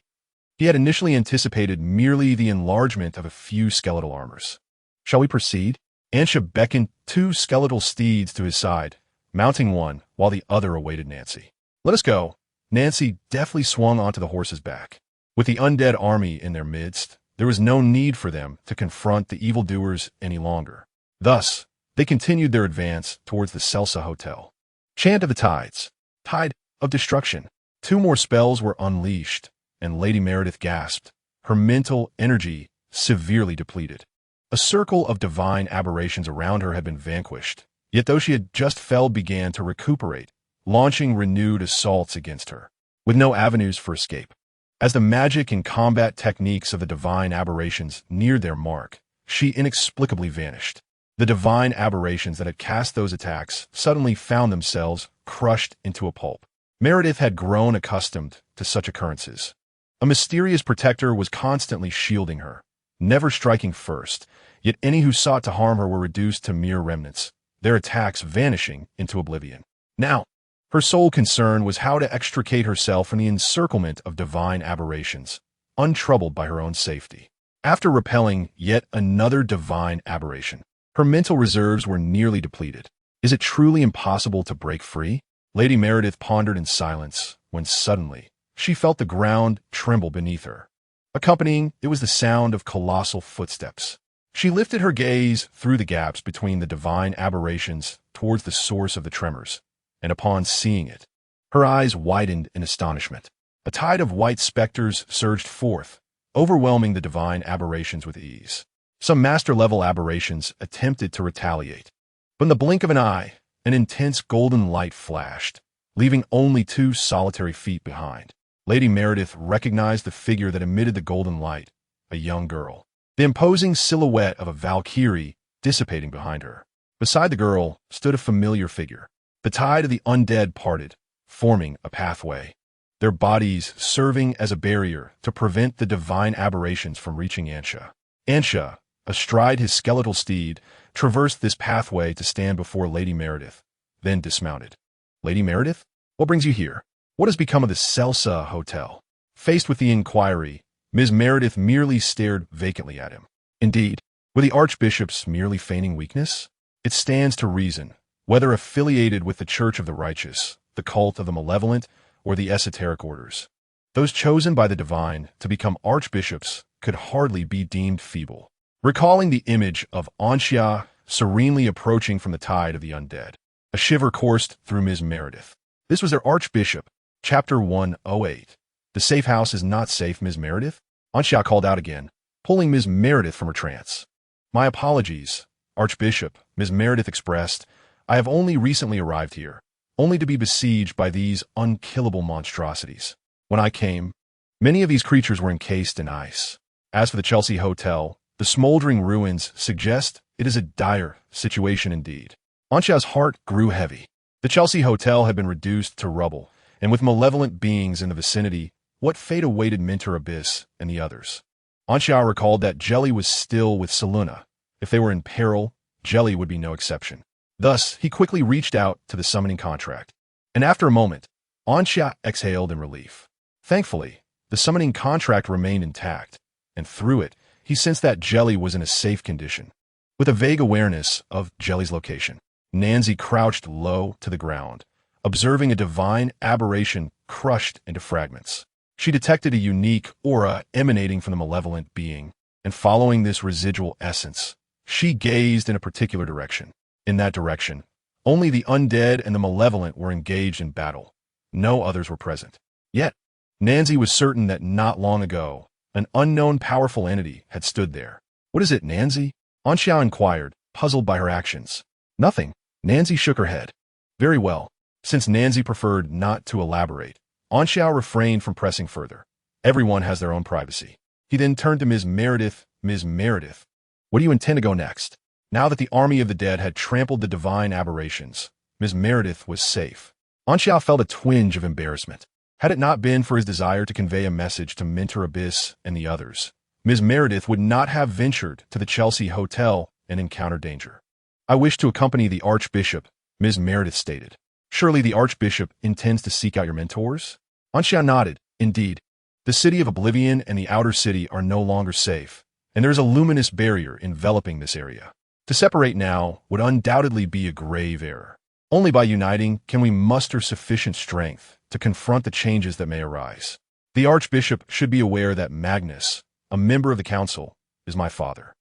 S1: He had initially anticipated merely the enlargement of a few skeletal armors. Shall we proceed? Ansha beckoned two skeletal steeds to his side, mounting one while the other awaited Nancy. Let us go. Nancy deftly swung onto the horse's back. With the undead army in their midst, there was no need for them to confront the evildoers any longer. Thus, they continued their advance towards the Celsa Hotel. Chant of the Tides. Tide of Destruction. Two more spells were unleashed, and Lady Meredith gasped, her mental energy severely depleted. A circle of divine aberrations around her had been vanquished, yet those she had just felled began to recuperate, launching renewed assaults against her, with no avenues for escape. As the magic and combat techniques of the divine aberrations neared their mark, she inexplicably vanished. The divine aberrations that had cast those attacks suddenly found themselves crushed into a pulp. Meredith had grown accustomed to such occurrences. A mysterious protector was constantly shielding her, never striking first, yet any who sought to harm her were reduced to mere remnants, their attacks vanishing into oblivion. Now, her sole concern was how to extricate herself from the encirclement of divine aberrations, untroubled by her own safety. After repelling yet another divine aberration, her mental reserves were nearly depleted. Is it truly impossible to break free? Lady Meredith pondered in silence when suddenly she felt the ground tremble beneath her. Accompanying it was the sound of colossal footsteps. She lifted her gaze through the gaps between the divine aberrations towards the source of the tremors, and upon seeing it, her eyes widened in astonishment. A tide of white specters surged forth, overwhelming the divine aberrations with ease. Some master-level aberrations attempted to retaliate, but in the blink of an eye, an intense golden light flashed, leaving only 2 solitary feet behind. Lady Meredith recognized the figure that emitted the golden light, a young girl. The imposing silhouette of a Valkyrie dissipating behind her. Beside the girl stood a familiar figure. The tide of the undead parted, forming a pathway, their bodies serving as a barrier to prevent the divine aberrations from reaching Ansha. Ansha, astride his skeletal steed, traversed this pathway to stand before Lady Meredith, then dismounted. Lady Meredith? What brings you here? What has become of the Celsa Hotel? Faced with the inquiry, Ms. Meredith merely stared vacantly at him. Indeed, were the archbishops merely feigning weakness? It stands to reason, whether affiliated with the Church of the Righteous, the cult of the malevolent, or the esoteric orders, those chosen by the divine to become archbishops could hardly be deemed feeble. Recalling the image of Ansha serenely approaching from the tide of the undead, a shiver coursed through Ms. Meredith. This was their archbishop. Chapter 108. The safe house is not safe, Ms. Meredith? Ansha called out again, pulling Ms. Meredith from her trance. My apologies, Archbishop, Ms. Meredith expressed. I have only recently arrived here, only to be besieged by these unkillable monstrosities. When I came, many of these creatures were encased in ice. As for the Chelsea Hotel, the smoldering ruins suggest it is a dire situation indeed. Ansha's heart grew heavy. The Chelsea Hotel had been reduced to rubble, and with malevolent beings in the vicinity, what fate awaited Mentor Abyss and the others? Ansha recalled that Jelly was still with Seluna. If they were in peril, Jelly would be no exception. Thus, he quickly reached out to the summoning contract, and after a moment, Ansha exhaled in relief. Thankfully, the summoning contract remained intact, and through it, he sensed that Jelly was in a safe condition. With a vague awareness of Jelly's location, Nancy crouched low to the ground, observing a divine aberration crushed into fragments. She detected a unique aura emanating from the malevolent being, and following this residual essence, she gazed in a particular direction. In that direction, only the undead and the malevolent were engaged in battle. No others were present. Yet, Nancy was certain that not long ago, an unknown powerful entity had stood there. What is it, Nancy? Ansha inquired, puzzled by her actions. Nothing. Nancy shook her head. Very well. Since Nancy preferred not to elaborate, Ansha refrained from pressing further. Everyone has their own privacy. He then turned to Ms. Meredith. Ms. Meredith, where do you intend to go next? Now that the army of the dead had trampled the divine aberrations, Ms. Meredith was safe. Ansha felt a twinge of embarrassment. Had it not been for his desire to convey a message to Mentor Abyss and the others, Ms. Meredith would not have ventured to the Chelsea Hotel and encountered danger. I wish to accompany the Archbishop, Ms. Meredith stated. Surely the Archbishop intends to seek out your mentors? Ansha nodded. Indeed, the city of Oblivion and the outer city are no longer safe, and there is a luminous barrier enveloping this area. To separate now would undoubtedly be a grave error. Only by uniting can we muster sufficient strength to confront the changes that may arise. The Archbishop should be aware that Magnus, a member of the Council, is my father.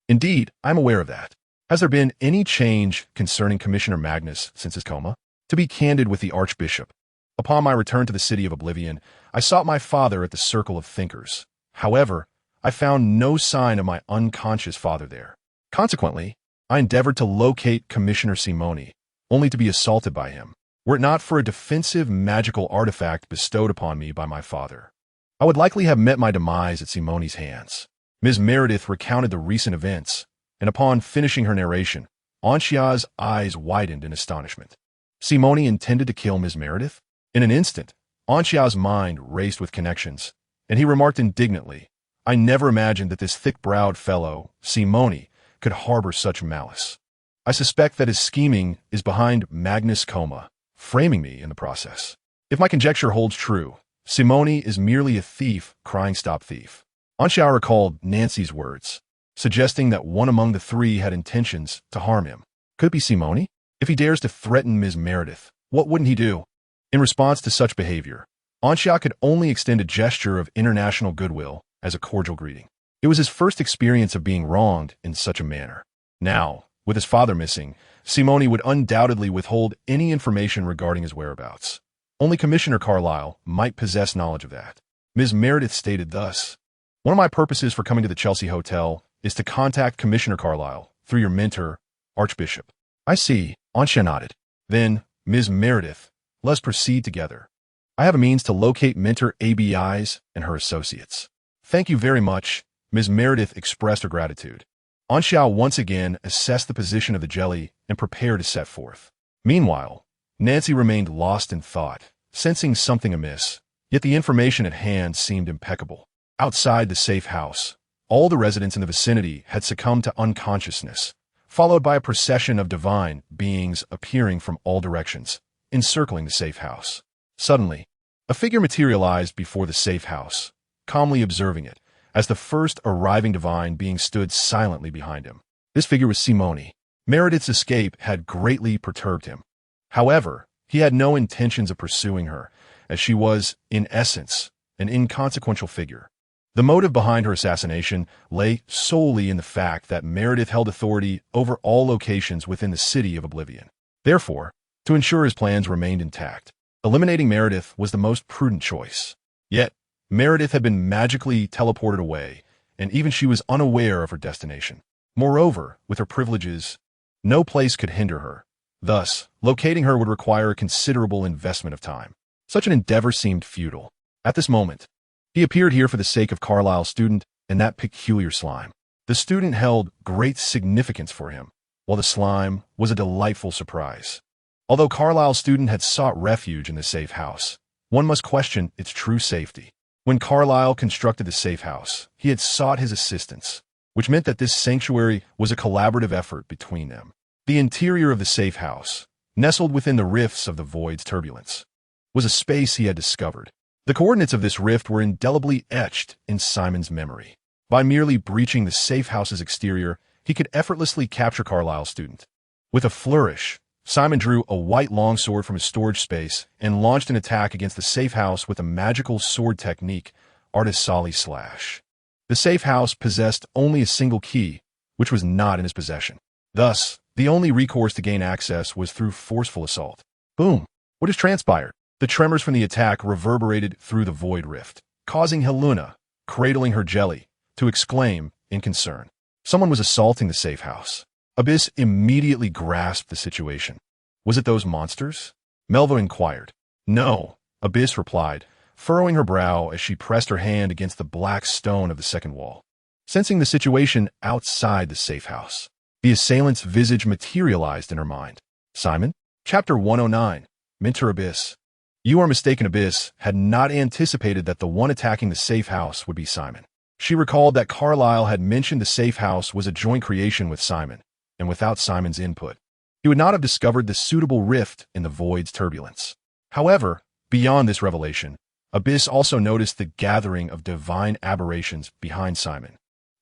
S1: Indeed, I am aware of that. Has there been any change concerning Commissioner Magnus since his coma? To be candid with the Archbishop, upon my return to the city of Oblivion, I sought my father at the Circle of Thinkers. However, I found no sign of my unconscious father there. Consequently, I endeavored to locate Commissioner Simoni, only to be assaulted by him, were it not for a defensive magical artifact bestowed upon me by my father. I would likely have met my demise at Simoni's hands. Ms. Meredith recounted the recent events, and upon finishing her narration, Ansha's eyes widened in astonishment. Simoni intended to kill Ms. Meredith? In an instant, Ansha's mind raced with connections, and he remarked indignantly, I never imagined that this thick-browed fellow, Simoni, could harbor such malice. I suspect that his scheming is behind Magnus' coma, framing me in the process. If my conjecture holds true, Simone is merely a thief crying stop thief. Anxiao recalled Nancy's words, suggesting that one among the three had intentions to harm him. Could it be Simone? If he dares to threaten Ms. Meredith, what wouldn't he do? In response to such behavior, Anxiao could only extend a gesture of international goodwill as a cordial greeting. It was his first experience of being wronged in such a manner. Now, with his father missing, Simone would undoubtedly withhold any information regarding his whereabouts. Only Commissioner Carlyle might possess knowledge of that. Ms. Meredith stated thus, "One of my purposes for coming to the Chelsea Hotel is to contact Commissioner Carlyle through your mentor, Archbishop." "I see," Anxiao nodded. "Then, Ms. Meredith, let's proceed together. I have a means to locate Mentor ABIs and her associates." "Thank you very much," Ms. Meredith expressed her gratitude. Anxiao once again assessed the position of the jelly and prepared to set forth. Meanwhile, Nancy remained lost in thought, sensing something amiss, yet the information at hand seemed impeccable. Outside the safe house, all the residents in the vicinity had succumbed to unconsciousness, followed by a procession of divine beings appearing from all directions, encircling the safe house. Suddenly, a figure materialized before the safe house, calmly observing it, as the first arriving divine being stood silently behind him. This figure was Simone. Meredith's escape had greatly perturbed him. However, he had no intentions of pursuing her, as she was, in essence, an inconsequential figure. The motive behind her assassination lay solely in the fact that Meredith held authority over all locations within the city of Oblivion. Therefore, to ensure his plans remained intact, eliminating Meredith was the most prudent choice. Yet, Meredith had been magically teleported away, and even she was unaware of her destination. Moreover, with her privileges, no place could hinder her. Thus, locating her would require a considerable investment of time. Such an endeavor seemed futile. At this moment, he appeared here for the sake of Carlyle's student and that peculiar slime. The student held great significance for him, while the slime was a delightful surprise. Although Carlyle's student had sought refuge in the safe house, one must question its true safety. When Carlyle constructed the safe house, he had sought his assistance, which meant that this sanctuary was a collaborative effort between them. The interior of the safe house, nestled within the rifts of the void's turbulence, was a space he had discovered. The coordinates of this rift were indelibly etched in Simon's memory. By merely breaching the safe house's exterior, he could effortlessly capture Carlyle's student. With a flourish, Simon drew a white longsword from his storage space and launched an attack against the safe house with a magical sword technique, Artisali Slash. The safe house possessed only a single key, which was not in his possession. Thus, the only recourse to gain access was through forceful assault. Boom! What has transpired? The tremors from the attack reverberated through the void rift, causing Heluna, cradling her jelly, to exclaim in concern. Someone was assaulting the safe house. Abyss immediately grasped the situation. Was it those monsters? Melva inquired. No, Abyss replied, furrowing her brow as she pressed her hand against the black stone of the second wall. Sensing the situation outside the safe house, the assailant's visage materialized in her mind. Simon? Chapter 109. Mentor Abyss. You are mistaken. Abyss had not anticipated that the one attacking the safe house would be Simon. She recalled that Carlyle had mentioned the safe house was a joint creation with Simon, and without Simon's input, he would not have discovered the suitable rift in the void's turbulence. However, beyond this revelation, Abyss also noticed the gathering of divine aberrations behind Simon.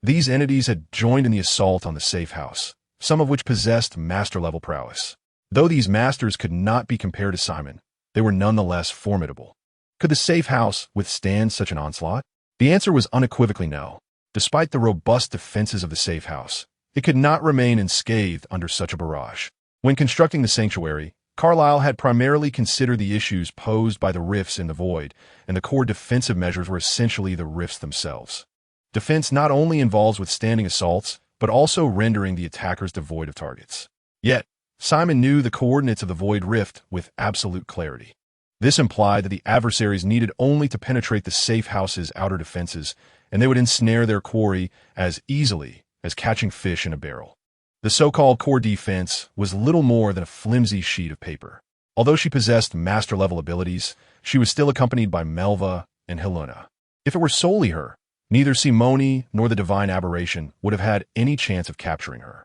S1: These entities had joined in the assault on the safe house, some of which possessed master-level prowess. Though these masters could not be compared to Simon, they were nonetheless formidable. Could the safe house withstand such an onslaught? The answer was unequivocally no. Despite the robust defenses of the safe house, it could not remain unscathed under such a barrage. When constructing the sanctuary, Carlyle had primarily considered the issues posed by the rifts in the void, and the core defensive measures were essentially the rifts themselves. Defense not only involves withstanding assaults, but also rendering the attackers devoid of targets. Yet, Simon knew the coordinates of the void rift with absolute clarity. This implied that the adversaries needed only to penetrate the safe house's outer defenses, and they would ensnare their quarry as easily as catching fish in a barrel. The so-called core defense was little more than a flimsy sheet of paper. Although she possessed master-level abilities, she was still accompanied by Melva and Helena. If it were solely her, neither Simone nor the divine aberration would have had any chance of capturing her.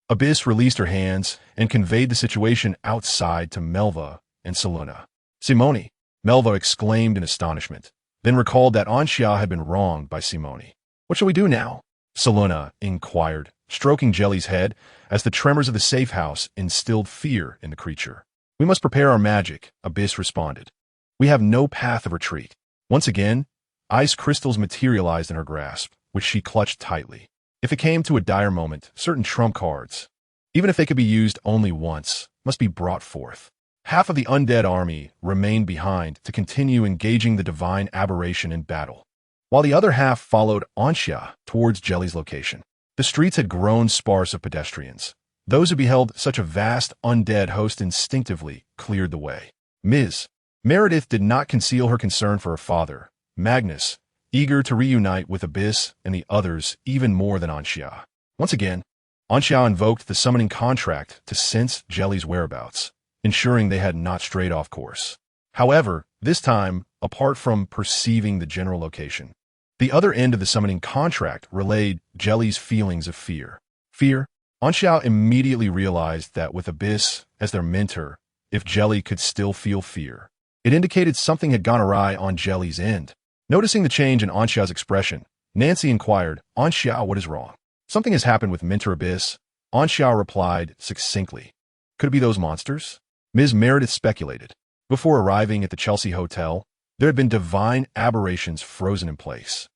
S1: Abyss released her hands and conveyed the situation outside to Melva and Seluna. Simone, Melva exclaimed in astonishment, then recalled that Anxia had been wronged by Simone. What shall we do now? Seluna inquired, stroking Jelly's head as the tremors of the safe house instilled fear in the creature. We must prepare our magic, Abyss responded. We have no path of retreat. Once again, ice crystals materialized in her grasp, which she clutched tightly. If it came to a dire moment, certain trump cards, even if they could be used only once, must be brought forth. Half of the undead army remained behind to continue engaging the divine aberration in battle, while the other half followed Anxia towards Jelly's location. The streets had grown sparse of pedestrians. Those who beheld such a vast undead host instinctively cleared the way. Ms. Meredith did not conceal her concern for her father, Magnus, eager to reunite with Abyss and the others even more than Anxia. Once again, Anxia invoked the summoning contract to sense Jelly's whereabouts, ensuring they had not strayed off course. However, this time, apart from perceiving the general location, the other end of the summoning contract relayed Jelly's feelings of fear. Fear? Anxia immediately realized that with Abyss as their mentor, if Jelly could still feel fear, it indicated something had gone awry on Jelly's end. Noticing the change in Anxia's expression, Nancy inquired, Anxia, what is wrong? Something has happened with Mentor Abyss. Anxia replied succinctly. Could it be those monsters? Ms. Meredith speculated. Before arriving at the Chelsea Hotel, there had been divine aberrations frozen in place.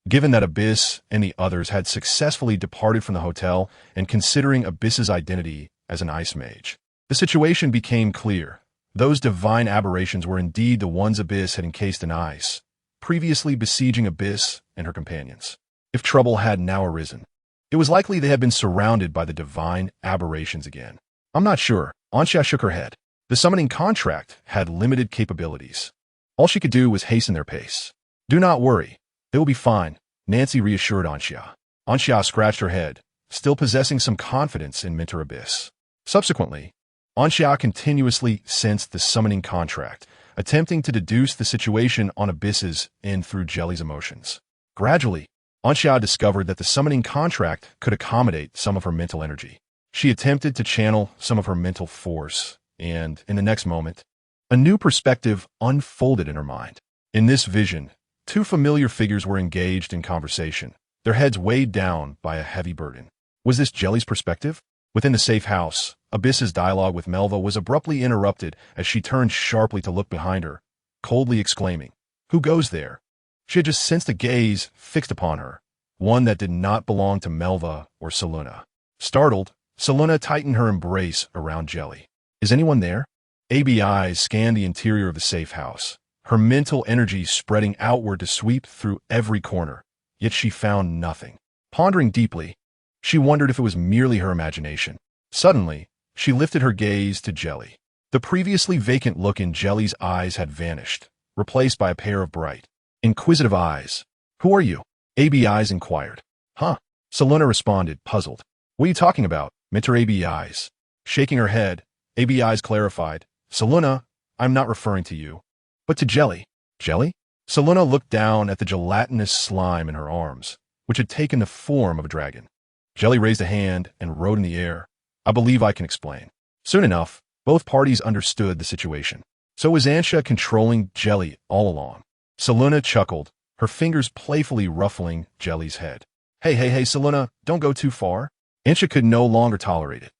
S1: Given that Abyss and the others had successfully departed from the hotel and considering Abyss's identity as an ice mage, the situation became clear. Those divine aberrations were indeed the ones Abyss had encased in ice, previously besieging Abyss and her companions. If trouble had now arisen, it was likely they had been surrounded by the divine aberrations again. I'm not sure. Anxia shook her head. The summoning contract had limited capabilities. All she could do was hasten their pace. Do not worry. They will be fine, Nancy reassured Anxia. Anxia scratched her head, still possessing some confidence in Mentor Abyss. Subsequently, Anxia continuously sensed the summoning contract, attempting to deduce the situation on Abyss's end through Jelly's emotions. Gradually, Anxia discovered that the summoning contract could accommodate some of her mental energy. She attempted to channel some of her mental force, and, in the next moment, a new perspective unfolded in her mind. In this vision, two familiar figures were engaged in conversation, their heads weighed down by a heavy burden. Was this Jelly's perspective? Within the safe house, Abyss's dialogue with Melva was abruptly interrupted as she turned sharply to look behind her, coldly exclaiming, "Who goes there?" She had just sensed a gaze fixed upon her, one that did not belong to Melva or Seluna. Startled, Seluna tightened her embrace around Jelly. Is anyone there? Abby's eyes scanned the interior of the safe house, her mental energy spreading outward to sweep through every corner, yet she found nothing. Pondering deeply, she wondered if it was merely her imagination. Suddenly, she lifted her gaze to Jelly. The previously vacant look in Jelly's eyes had vanished, replaced by a pair of bright, inquisitive eyes. Who are you? Abby's inquired. Huh? Seluna responded, puzzled. What are you talking about? Mentor Abby's. Shaking her head, Abby's clarified. Seluna, I'm not referring to you, but to Jelly. Jelly? Seluna looked down at the gelatinous slime in her arms, which had taken the form of a dragon. Jelly raised a hand and rode in the air. I believe I can explain. Soon enough, both parties understood the situation. So was Anxia controlling Jelly all along? Seluna chuckled, her fingers playfully ruffling Jelly's head. Hey, Seluna, don't go too far. Anxia could no longer tolerate it.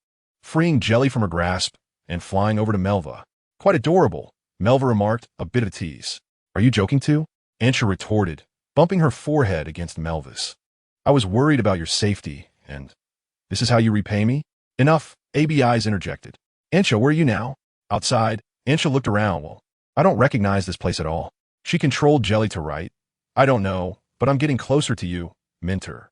S1: Freeing Jelly from her grasp and flying over to Melva. Quite adorable, Melva remarked, a bit of a tease. Are you joking too? Anxia retorted, bumping her forehead against Melva's. I was worried about your safety, and this is how you repay me? Enough, Abby's interjected. Anxia, where are you now? Outside. Anxia looked around. Well, I don't recognize this place at all. She controlled Jelly to right. I don't know, but I'm getting closer to you, Mentor.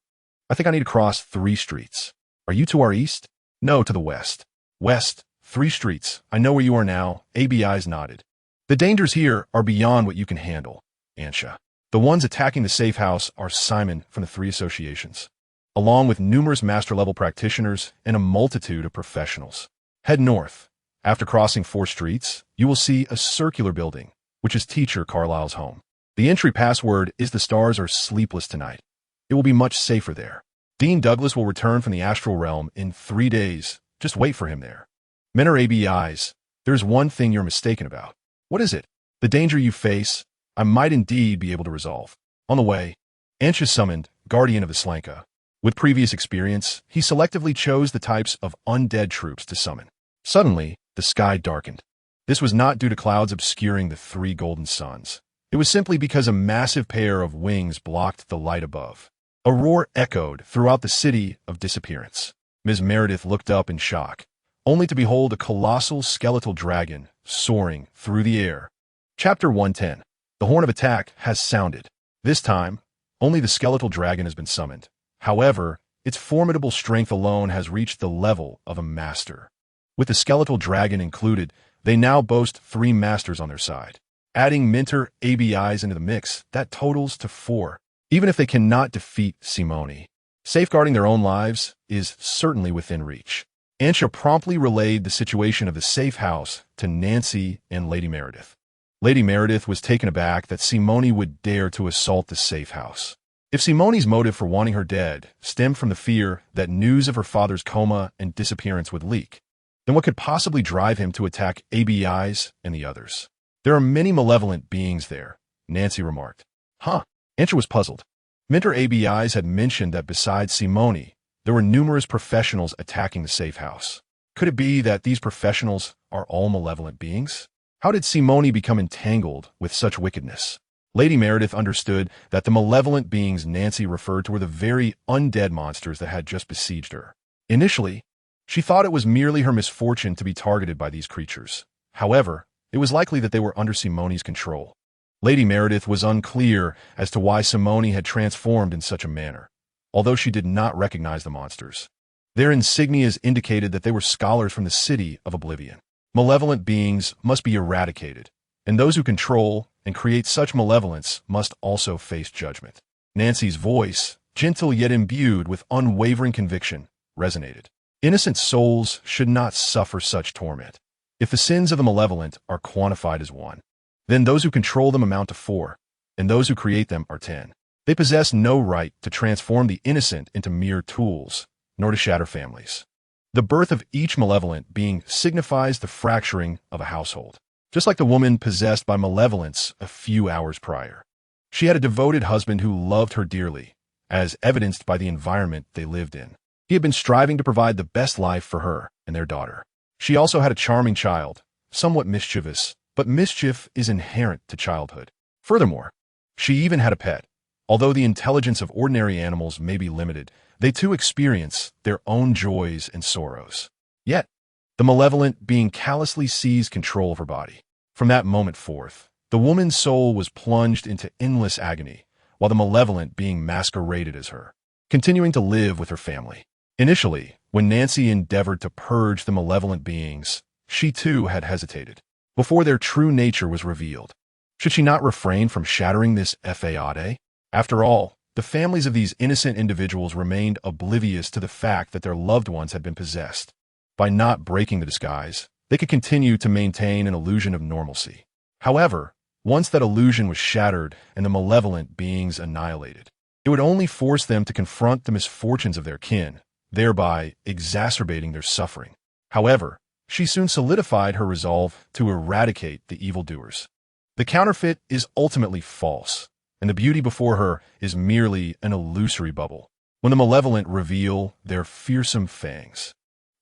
S1: I think I need to cross 3 streets. Are you to our east? No, to the west. West, 3 streets. I know where you are now. Abby's nodded. The dangers here are beyond what you can handle, Anxia. The ones attacking the safe house are Simon from the 3 associations, along with numerous master-level practitioners and a multitude of professionals. Head north. After crossing 4 streets, you will see a circular building, which is Teacher Carlisle's home. The entry password is "The stars are sleepless tonight." It will be much safer there. Dean Douglas will return from the astral realm in 3 days. Just wait for him there. Mentor Abby's. There's one thing you're mistaken about. What is it? The danger you face, I might indeed be able to resolve. On the way, Ansha summoned Guardian of the Slanka. With previous experience, he selectively chose the types of undead troops to summon. Suddenly, the sky darkened. This was not due to clouds obscuring the three golden suns. It was simply because a massive pair of wings blocked the light above. A roar echoed throughout the city of disappearance. Ms. Meredith looked up in shock, only to behold a colossal skeletal dragon soaring through the air. Chapter 110. The horn of attack has sounded. This time, only the skeletal dragon has been summoned. However, its formidable strength alone has reached the level of a master. With the skeletal dragon included, they now boast 3 masters on their side. Adding Mentor ABIs into the mix, that totals to 4. Even if they cannot defeat Simone, safeguarding their own lives is certainly within reach. Ansha promptly relayed the situation of the safe house to Nancy and Lady Meredith. Lady Meredith was taken aback that Simone would dare to assault the safe house. If Simone's motive for wanting her dead stemmed from the fear that news of her father's coma and disappearance would leak, then what could possibly drive him to attack ABIs and the others? There are many malevolent beings there, Nancy remarked. Huh? Ansha was puzzled. Mentor ABIs had mentioned that besides Simone, there were numerous professionals attacking the safe house. Could it be that these professionals are all malevolent beings? How did Simone become entangled with such wickedness? Lady Meredith understood that the malevolent beings Nancy referred to were the very undead monsters that had just besieged her. Initially, she thought it was merely her misfortune to be targeted by these creatures. However, it was likely that they were under Simone's control. Lady Meredith was unclear as to why Simone had transformed in such a manner, although she did not recognize the monsters. Their insignias indicated that they were scholars from the City of Oblivion. Malevolent beings must be eradicated, and those who control and create such malevolence must also face judgment. Nancy's voice, gentle yet imbued with unwavering conviction, resonated. Innocent souls should not suffer such torment. If the sins of the malevolent are quantified as 1, then those who control them amount to 4, and those who create them are 10. They possess no right to transform the innocent into mere tools, nor to shatter families. The birth of each malevolent being signifies the fracturing of a household. Just like the woman possessed by malevolence a few hours prior. She had a devoted husband who loved her dearly, as evidenced by the environment they lived in. He had been striving to provide the best life for her and their daughter. She also had a charming child, somewhat mischievous, but mischief is inherent to childhood. Furthermore, she even had a pet. Although the intelligence of ordinary animals may be limited, they too experience their own joys and sorrows. Yet, the malevolent being callously seized control of her body. From that moment forth, the woman's soul was plunged into endless agony, while the malevolent being masqueraded as her, continuing to live with her family. Initially, when Nancy endeavored to purge the malevolent beings, she too had hesitated, before their true nature was revealed. Should she not refrain from shattering this fade? After all, the families of these innocent individuals remained oblivious to the fact that their loved ones had been possessed. By not breaking the disguise, they could continue to maintain an illusion of normalcy. However, once that illusion was shattered and the malevolent beings annihilated, it would only force them to confront the misfortunes of their kin, thereby exacerbating their suffering. However, she soon solidified her resolve to eradicate the evildoers. The counterfeit is ultimately false, and the beauty before her is merely an illusory bubble. When the malevolent reveal their fearsome fangs,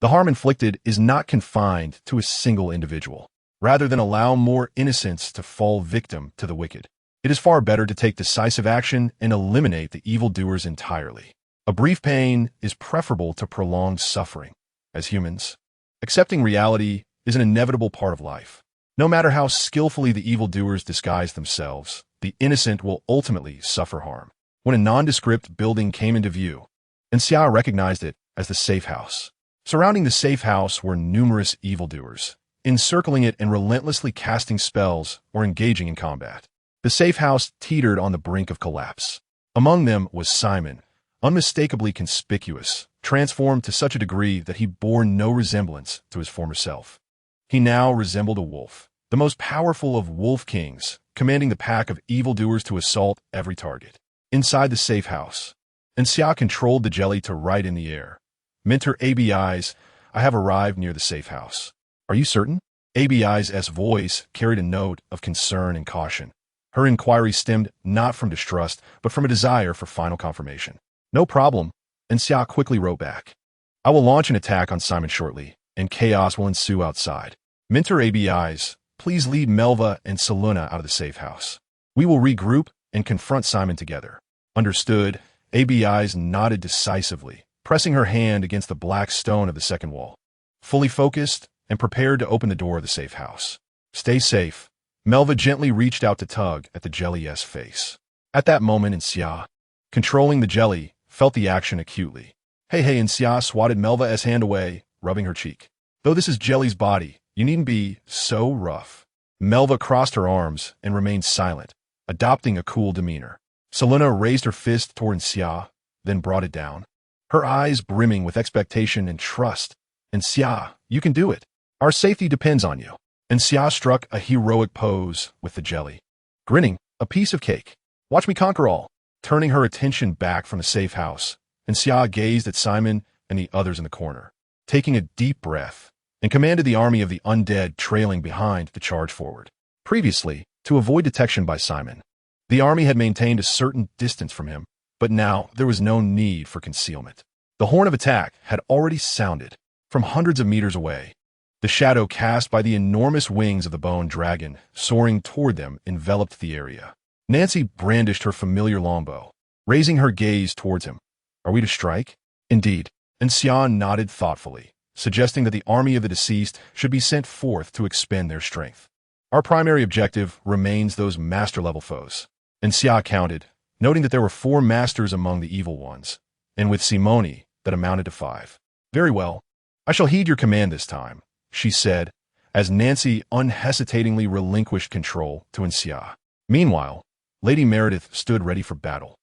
S1: the harm inflicted is not confined to a single individual. Rather than allow more innocents to fall victim to the wicked, it is far better to take decisive action and eliminate the evildoers entirely. A brief pain is preferable to prolonged suffering. As humans, accepting reality is an inevitable part of life. No matter how skillfully the evildoers disguise themselves, the innocent will ultimately suffer harm. When a nondescript building came into view, Xia recognized it as the safe house. Surrounding the safe house were numerous evildoers, encircling it and relentlessly casting spells or engaging in combat. The safe house teetered on the brink of collapse. Among them was Simon, unmistakably conspicuous, transformed to such a degree that he bore no resemblance to his former self. He now resembled a wolf, the most powerful of wolf kings, commanding the pack of evildoers to assault every target. Inside the safe house, Xia controlled the jelly to right in the air. Mentor ABIs, I have arrived near the safe house. Are you certain? ABI's voice carried a note of concern and caution. Her inquiry stemmed not from distrust, but from a desire for final confirmation. No problem, and Xia quickly wrote back. I will launch an attack on Simon shortly, and chaos will ensue outside. Mentor ABIs, please lead Melva and Seluna out of the safe house. We will regroup and confront Simon together. Understood. ABIs nodded decisively, pressing her hand against the black stone of the second wall. Fully focused and prepared to open the door of the safe house. Stay safe. Melva gently reached out to tug at the jelly's face. At that moment, Xia, controlling the jelly, felt the action acutely. Hey, and Xia swatted Melva's hand away, rubbing her cheek. Though this is Jelly's body, you needn't be so rough. Melva crossed her arms and remained silent, adopting a cool demeanor. Seluna raised her fist toward Xia, then brought it down, her eyes brimming with expectation and trust. And Xia, you can do it. Our safety depends on you. And Xia struck a heroic pose with the jelly. Grinning, a piece of cake. Watch me conquer all. Turning her attention back from the safe house, and Xia gazed at Simon and the others in the corner, taking a deep breath, and commanded the army of the undead trailing behind to charge forward. Previously, to avoid detection by Simon, the army had maintained a certain distance from him, but now there was no need for concealment. The horn of attack had already sounded from hundreds of meters away. The shadow cast by the enormous wings of the bone dragon soaring toward them enveloped the area. Nancy brandished her familiar longbow, raising her gaze towards him. Are we to strike? Indeed. And Xia nodded thoughtfully, suggesting that the army of the deceased should be sent forth to expend their strength. Our primary objective remains those master-level foes. And Xia counted, noting that there were 4 masters among the evil ones, and with Simone, that amounted to 5. Very well. I shall heed your command this time, she said, as Nancy unhesitatingly relinquished control to Xia. Meanwhile, Lady Meredith stood ready for battle,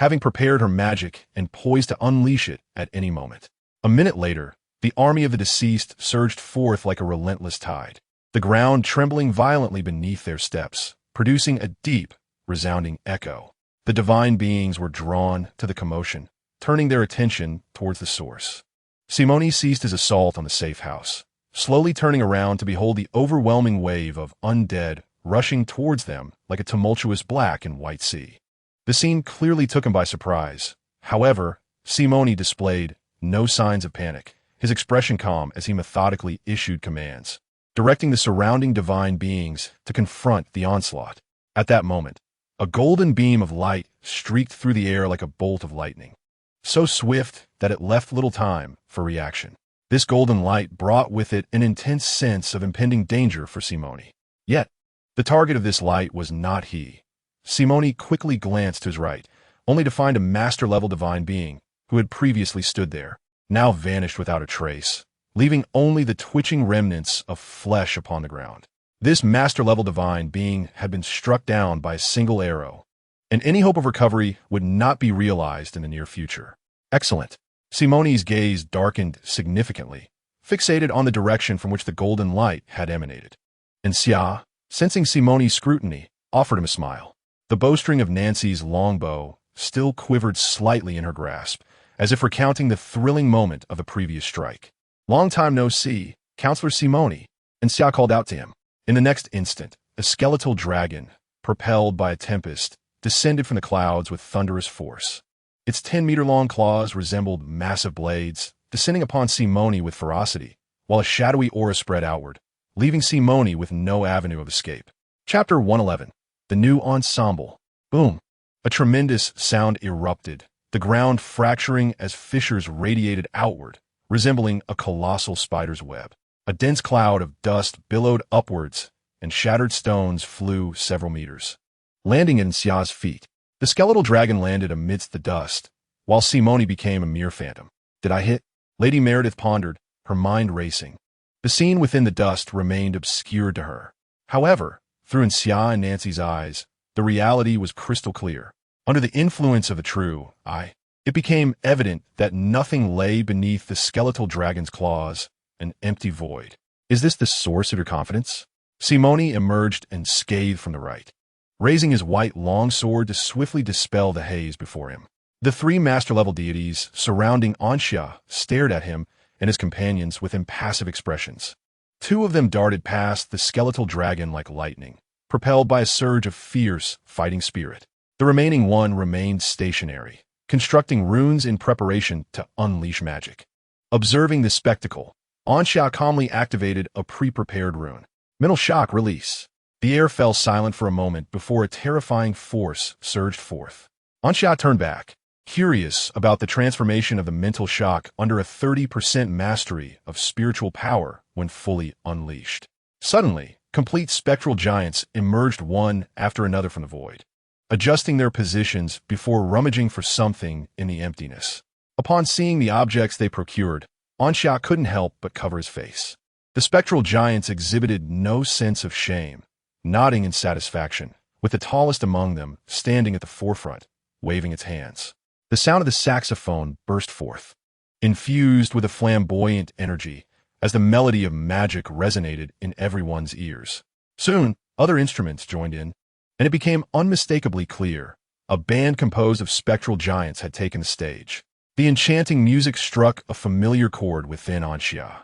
S1: having prepared her magic and poised to unleash it at any moment. A minute later, the army of the deceased surged forth like a relentless tide, the ground trembling violently beneath their steps, producing a deep, resounding echo. The divine beings were drawn to the commotion, turning their attention towards the source. Simone ceased his assault on the safe house, slowly turning around to behold the overwhelming wave of undead rushing towards them like a tumultuous black and white sea. The scene clearly took him by surprise. However, Simone displayed no signs of panic, his expression calm as he methodically issued commands, directing the surrounding divine beings to confront the onslaught. At that moment, a golden beam of light streaked through the air like a bolt of lightning, so swift that it left little time for reaction. This golden light brought with it an intense sense of impending danger for Simone. Yet, the target of this light was not he. Simone quickly glanced to his right, only to find a master-level divine being who had previously stood there, now vanished without a trace, leaving only the twitching remnants of flesh upon the ground. This master-level divine being had been struck down by a single arrow, and any hope of recovery would not be realized in the near future. Excellent. Simone's gaze darkened significantly, fixated on the direction from which the golden light had emanated. And Xia, sensing Simone's scrutiny, offered him a smile. The bowstring of Nancy's longbow still quivered slightly in her grasp, as if recounting the thrilling moment of the previous strike. Long time no see, Counselor Simone, and Xia called out to him. In the next instant, a skeletal dragon, propelled by a tempest, descended from the clouds with thunderous force. Its 10-meter-long claws resembled massive blades, descending upon Simone with ferocity, while a shadowy aura spread outward, leaving Simone with no avenue of escape. Chapter 111. The New Ensemble. Boom. A tremendous sound erupted, the ground fracturing as fissures radiated outward, resembling a colossal spider's web. A dense cloud of dust billowed upwards, and shattered stones flew several meters. Landing at Xia's feet, the skeletal dragon landed amidst the dust, while Simone became a mere phantom. Did I hit? Lady Meredith pondered, her mind racing. The scene within the dust remained obscured to her. However, through Xia and Nancy's eyes, the reality was crystal clear. Under the influence of the true eye, it became evident that nothing lay beneath the skeletal dragon's claws, an empty void. Is this the source of your confidence? Simone emerged and scathed from the right, raising his white longsword to swiftly dispel the haze before him. The 3 master-level deities surrounding Anxia stared at him and his companions with impassive expressions. Two of them darted past the skeletal dragon like lightning, propelled by a surge of fierce, fighting spirit. The remaining one remained stationary, constructing runes in preparation to unleash magic. Observing this spectacle, Anxia calmly activated a pre-prepared rune. Mental shock release. The air fell silent for a moment before a terrifying force surged forth. Anxia turned back, curious about the transformation of the mental shock under a 30% mastery of spiritual power when fully unleashed. Suddenly, complete spectral giants emerged one after another from the void, adjusting their positions before rummaging for something in the emptiness. Upon seeing the objects they procured, Anxia couldn't help but cover his face. The spectral giants exhibited no sense of shame, nodding in satisfaction, with the tallest among them standing at the forefront, waving its hands. The sound of the saxophone burst forth, infused with a flamboyant energy, as the melody of magic resonated in everyone's ears. Soon, other instruments joined in, and it became unmistakably clear. A band composed of spectral giants had taken the stage. The enchanting music struck a familiar chord within Anxia,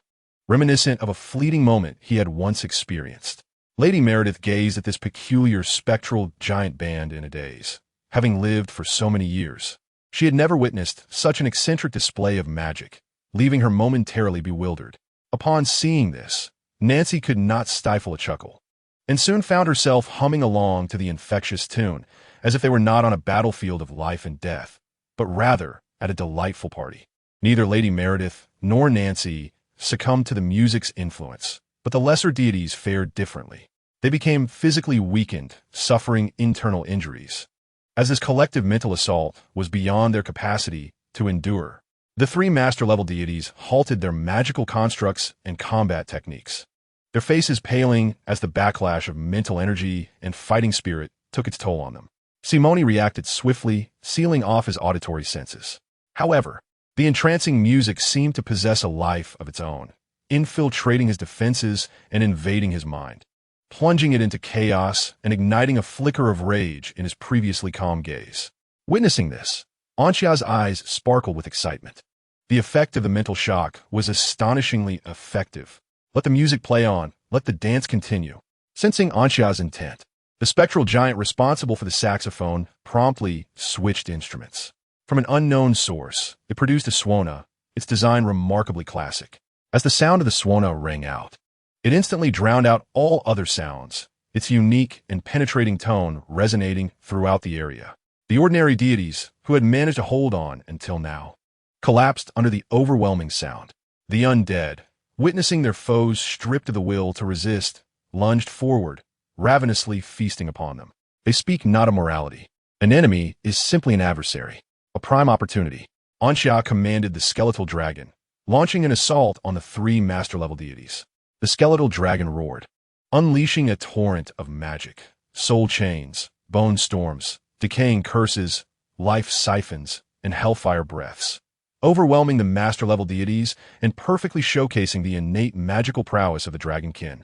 S1: reminiscent of a fleeting moment he had once experienced. Lady Meredith gazed at this peculiar spectral giant band in a daze. Having lived for so many years, she had never witnessed such an eccentric display of magic, leaving her momentarily bewildered. Upon seeing this, Nancy could not stifle a chuckle, and soon found herself humming along to the infectious tune, as if they were not on a battlefield of life and death, but rather at a delightful party. Neither Lady Meredith nor Nancy succumbed to the music's influence, but the lesser deities fared differently. They became physically weakened, suffering internal injuries, as this collective mental assault was beyond their capacity to endure. The three master-level deities halted their magical constructs and combat techniques, their faces paling as the backlash of mental energy and fighting spirit took its toll on them. Simone reacted swiftly, sealing off his auditory senses. However, the entrancing music seemed to possess a life of its own, infiltrating his defenses and invading his mind, plunging it into chaos and igniting a flicker of rage in his previously calm gaze. Witnessing this, Anxia's eyes sparkled with excitement. The effect of the mental shock was astonishingly effective. Let the music play on, let the dance continue. Sensing Anxia's intent, the spectral giant responsible for the saxophone promptly switched instruments. From an unknown source, it produced a suona, its design remarkably classic. As the sound of the suona rang out, it instantly drowned out all other sounds, its unique and penetrating tone resonating throughout the area. The ordinary deities, who had managed to hold on until now, collapsed under the overwhelming sound. The undead, witnessing their foes stripped of the will to resist, lunged forward, ravenously feasting upon them. They speak not of morality. An enemy is simply an adversary, a prime opportunity. Anxia commanded the skeletal dragon, launching an assault on the three master-level deities. The skeletal dragon roared, unleashing a torrent of magic, soul chains, bone storms, decaying curses, life siphons, and hellfire breaths, overwhelming the master-level deities and perfectly showcasing the innate magical prowess of the dragonkin,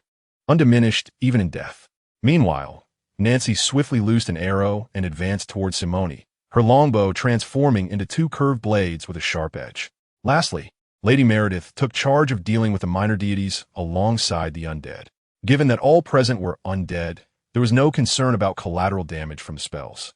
S1: undiminished even in death. Meanwhile, Nancy swiftly loosed an arrow and advanced towards Simone, her longbow transforming into two curved blades with a sharp edge. Lastly, Lady Meredith took charge of dealing with the minor deities alongside the undead. Given that all present were undead, there was no concern about collateral damage from spells.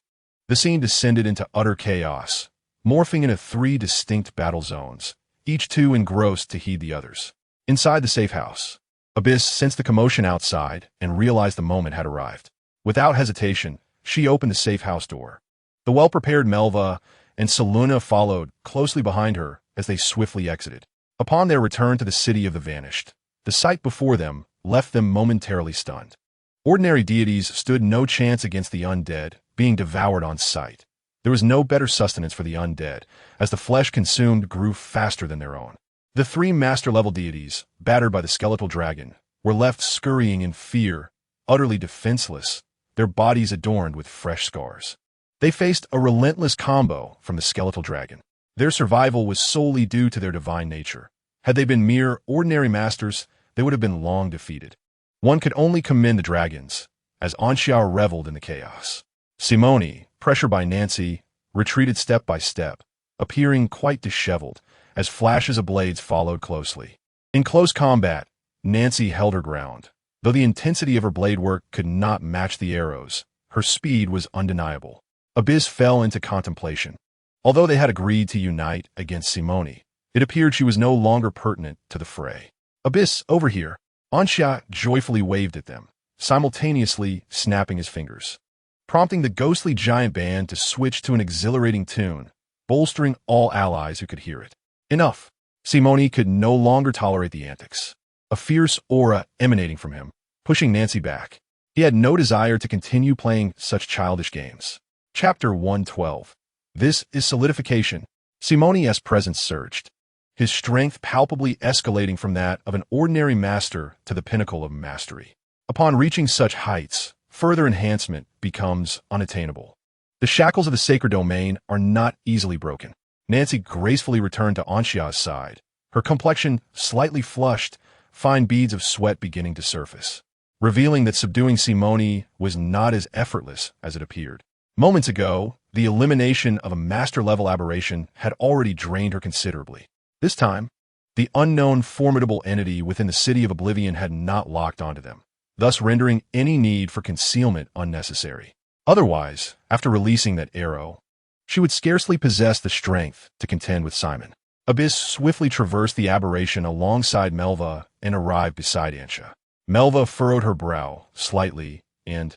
S1: The scene descended into utter chaos, morphing into three distinct battle zones, each too engrossed to heed the others. Inside the safe house, Abyss sensed the commotion outside and realized the moment had arrived. Without hesitation, she opened the safe house door. The well-prepared Melva and Seluna followed closely behind her as they swiftly exited. Upon their return to the city of the vanished, the sight before them left them momentarily stunned. Ordinary deities stood no chance against the undead, being devoured on sight. There was no better sustenance for the undead, as the flesh consumed grew faster than their own. The three master-level deities, battered by the skeletal dragon, were left scurrying in fear, utterly defenseless, their bodies adorned with fresh scars. They faced a relentless combo from the skeletal dragon. Their survival was solely due to their divine nature. Had they been mere ordinary masters, they would have been long defeated. One could only commend the dragons, as Anxia reveled in the chaos. Simone, pressured by Nancy, retreated step by step, appearing quite disheveled, as flashes of blades followed closely. In close combat, Nancy held her ground. Though the intensity of her blade work could not match the arrows, her speed was undeniable. Abyss fell into contemplation. Although they had agreed to unite against Simone, it appeared she was no longer pertinent to the fray. Abyss, over here. Anxia joyfully waved at them, simultaneously snapping his fingers, prompting the ghostly giant band to switch to an exhilarating tune, bolstering all allies who could hear it. Enough. Simone could no longer tolerate the antics, a fierce aura emanating from him, pushing Nancy back. He had no desire to continue playing such childish games. Chapter 112. This is solidification. Simone's presence surged, his strength palpably escalating from that of an ordinary master to the pinnacle of mastery. Upon reaching such heights, further enhancement becomes unattainable. The shackles of the sacred domain are not easily broken. Nancy gracefully returned to Anxia's side, her complexion slightly flushed, fine beads of sweat beginning to surface, revealing that subduing Simone was not as effortless as it appeared. Moments ago, the elimination of a master-level aberration had already drained her considerably. This time, the unknown formidable entity within the City of Oblivion had not locked onto them, thus rendering any need for concealment unnecessary. Otherwise, after releasing that arrow, she would scarcely possess the strength to contend with Simon. Abyss swiftly traversed the aberration alongside Melva and arrived beside Anxia. Melva furrowed her brow slightly and,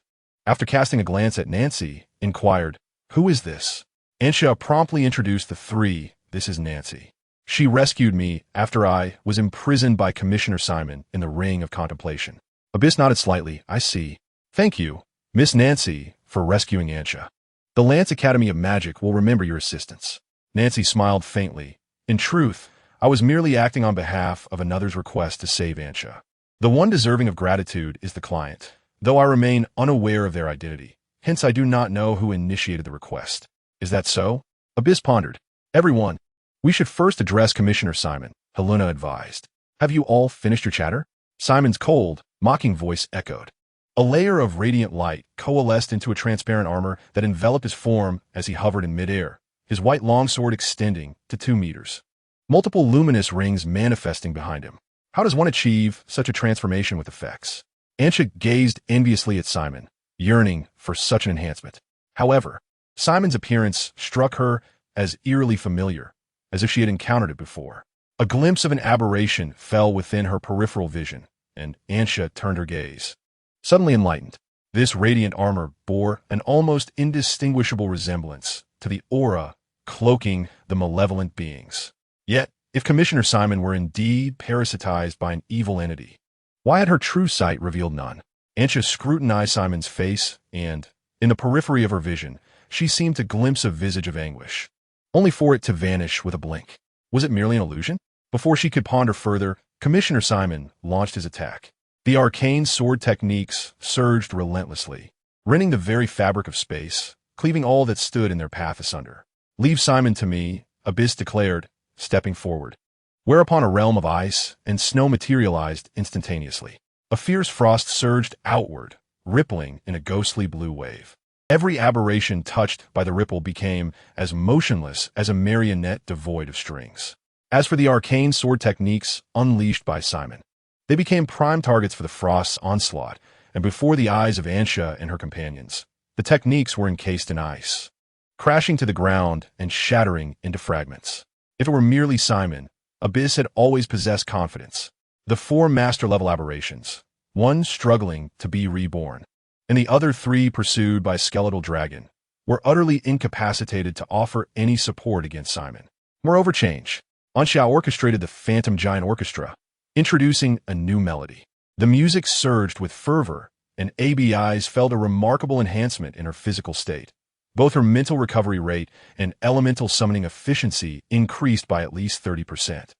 S1: after casting a glance at Nancy, inquired, "Who is this?" Anxia promptly introduced the three. "This is Nancy. She rescued me after I was imprisoned by Commissioner Simon in the Ring of Contemplation." Abyss nodded slightly. "I see. Thank you, Miss Nancy, for rescuing Anxia. The Lance Academy of Magic will remember your assistance." Nancy smiled faintly. "In truth, I was merely acting on behalf of another's request to save Anxia. The one deserving of gratitude is the client, though I remain unaware of their identity. Hence I do not know who initiated the request." "Is that so?" Abyss pondered. "Everyone, we should first address Commissioner Simon," Helena advised. "Have you all finished your chatter?" Simon's cold, mocking voice echoed. A layer of radiant light coalesced into a transparent armor that enveloped his form as he hovered in midair, his white longsword extending to 2 meters. Multiple luminous rings manifesting behind him. How does one achieve such a transformation with effects? Anxia gazed enviously at Simon, yearning for such an enhancement. However, Simon's appearance struck her as eerily familiar, as if she had encountered it before. A glimpse of an aberration fell within her peripheral vision, and Anxia turned her gaze. Suddenly enlightened, this radiant armor bore an almost indistinguishable resemblance to the aura cloaking the malevolent beings. Yet, if Commissioner Simon were indeed parasitized by an evil entity, why had her true sight revealed none? Anxia scrutinized Simon's face, and, in the periphery of her vision, she seemed to glimpse a visage of anguish, only for it to vanish with a blink. Was it merely an illusion? Before she could ponder further, Commissioner Simon launched his attack. The arcane sword techniques surged relentlessly, rending the very fabric of space, cleaving all that stood in their path asunder. "Leave Simon to me," Abyss declared, stepping forward. Whereupon a realm of ice and snow materialized instantaneously. A fierce frost surged outward, rippling in a ghostly blue wave. Every aberration touched by the ripple became as motionless as a marionette devoid of strings. As for the arcane sword techniques unleashed by Simon, they became prime targets for the frost's onslaught, and before the eyes of Anxia and her companions, the techniques were encased in ice, crashing to the ground and shattering into fragments. If it were merely Simon, Abyss had always possessed confidence. The 4 master-level aberrations, one struggling to be reborn, and the other 3 pursued by a skeletal dragon, were utterly incapacitated to offer any support against Simon. Moreover, Anxia orchestrated the Phantom Giant Orchestra, introducing a new melody. The music surged with fervor, and ABI's felt a remarkable enhancement in her physical state. Both her mental recovery rate and elemental summoning efficiency increased by at least 30%.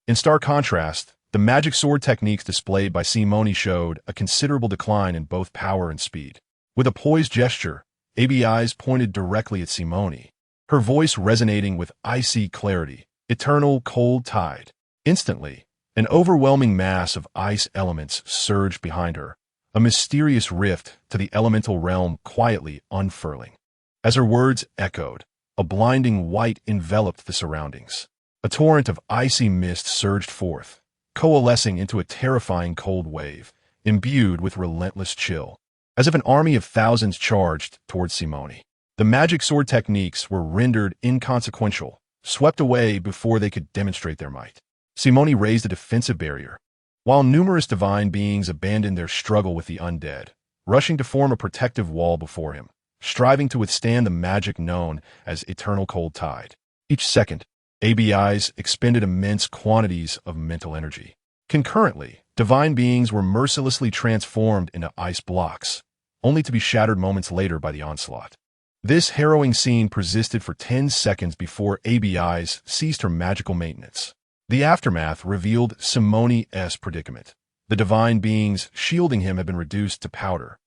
S1: In stark contrast, the magic sword techniques displayed by Simone showed a considerable decline in both power and speed. With a poised gesture, ABI's pointed directly at Simone, her voice resonating with icy clarity, eternal cold tide. Instantly, an overwhelming mass of ice elements surged behind her, a mysterious rift to the elemental realm quietly unfurling. As her words echoed, a blinding white enveloped the surroundings. A torrent of icy mist surged forth, coalescing into a terrifying cold wave, imbued with relentless chill, as if an army of thousands charged towards Simone. The magic sword techniques were rendered inconsequential, swept away before they could demonstrate their might. Simone raised a defensive barrier, while numerous divine beings abandoned their struggle with the undead, rushing to form a protective wall before him, striving to withstand the magic known as eternal cold tide. Each second, ABIs expended immense quantities of mental energy. Concurrently, divine beings were mercilessly transformed into ice blocks, only to be shattered moments later by the onslaught. This harrowing scene persisted for 10 seconds before ABIs ceased her magical maintenance. The aftermath revealed Simone's predicament. The divine beings shielding him had been reduced to powder,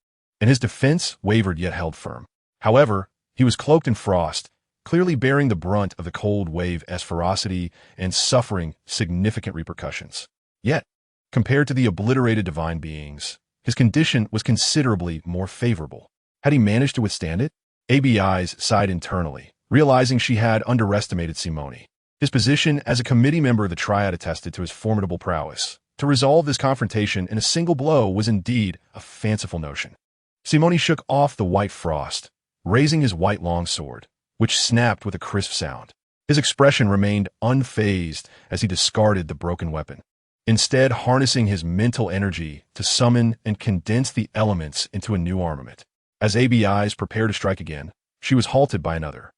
S1: and his defense wavered yet held firm. However, he was cloaked in frost, clearly bearing the brunt of the cold wave's ferocity and suffering significant repercussions. Yet, compared to the obliterated divine beings, his condition was considerably more favorable. Had he managed to withstand it? ABIs sighed internally, realizing she had underestimated Simone. His position as a committee member of the Triad attested to his formidable prowess. To resolve this confrontation in a single blow was indeed a fanciful notion. Simone shook off the white frost, raising his white longsword, which snapped with a crisp sound. His expression remained unfazed as he discarded the broken weapon, instead harnessing his mental energy to summon and condense the elements into a new armament. As ABIs prepared to strike again, she was halted by another.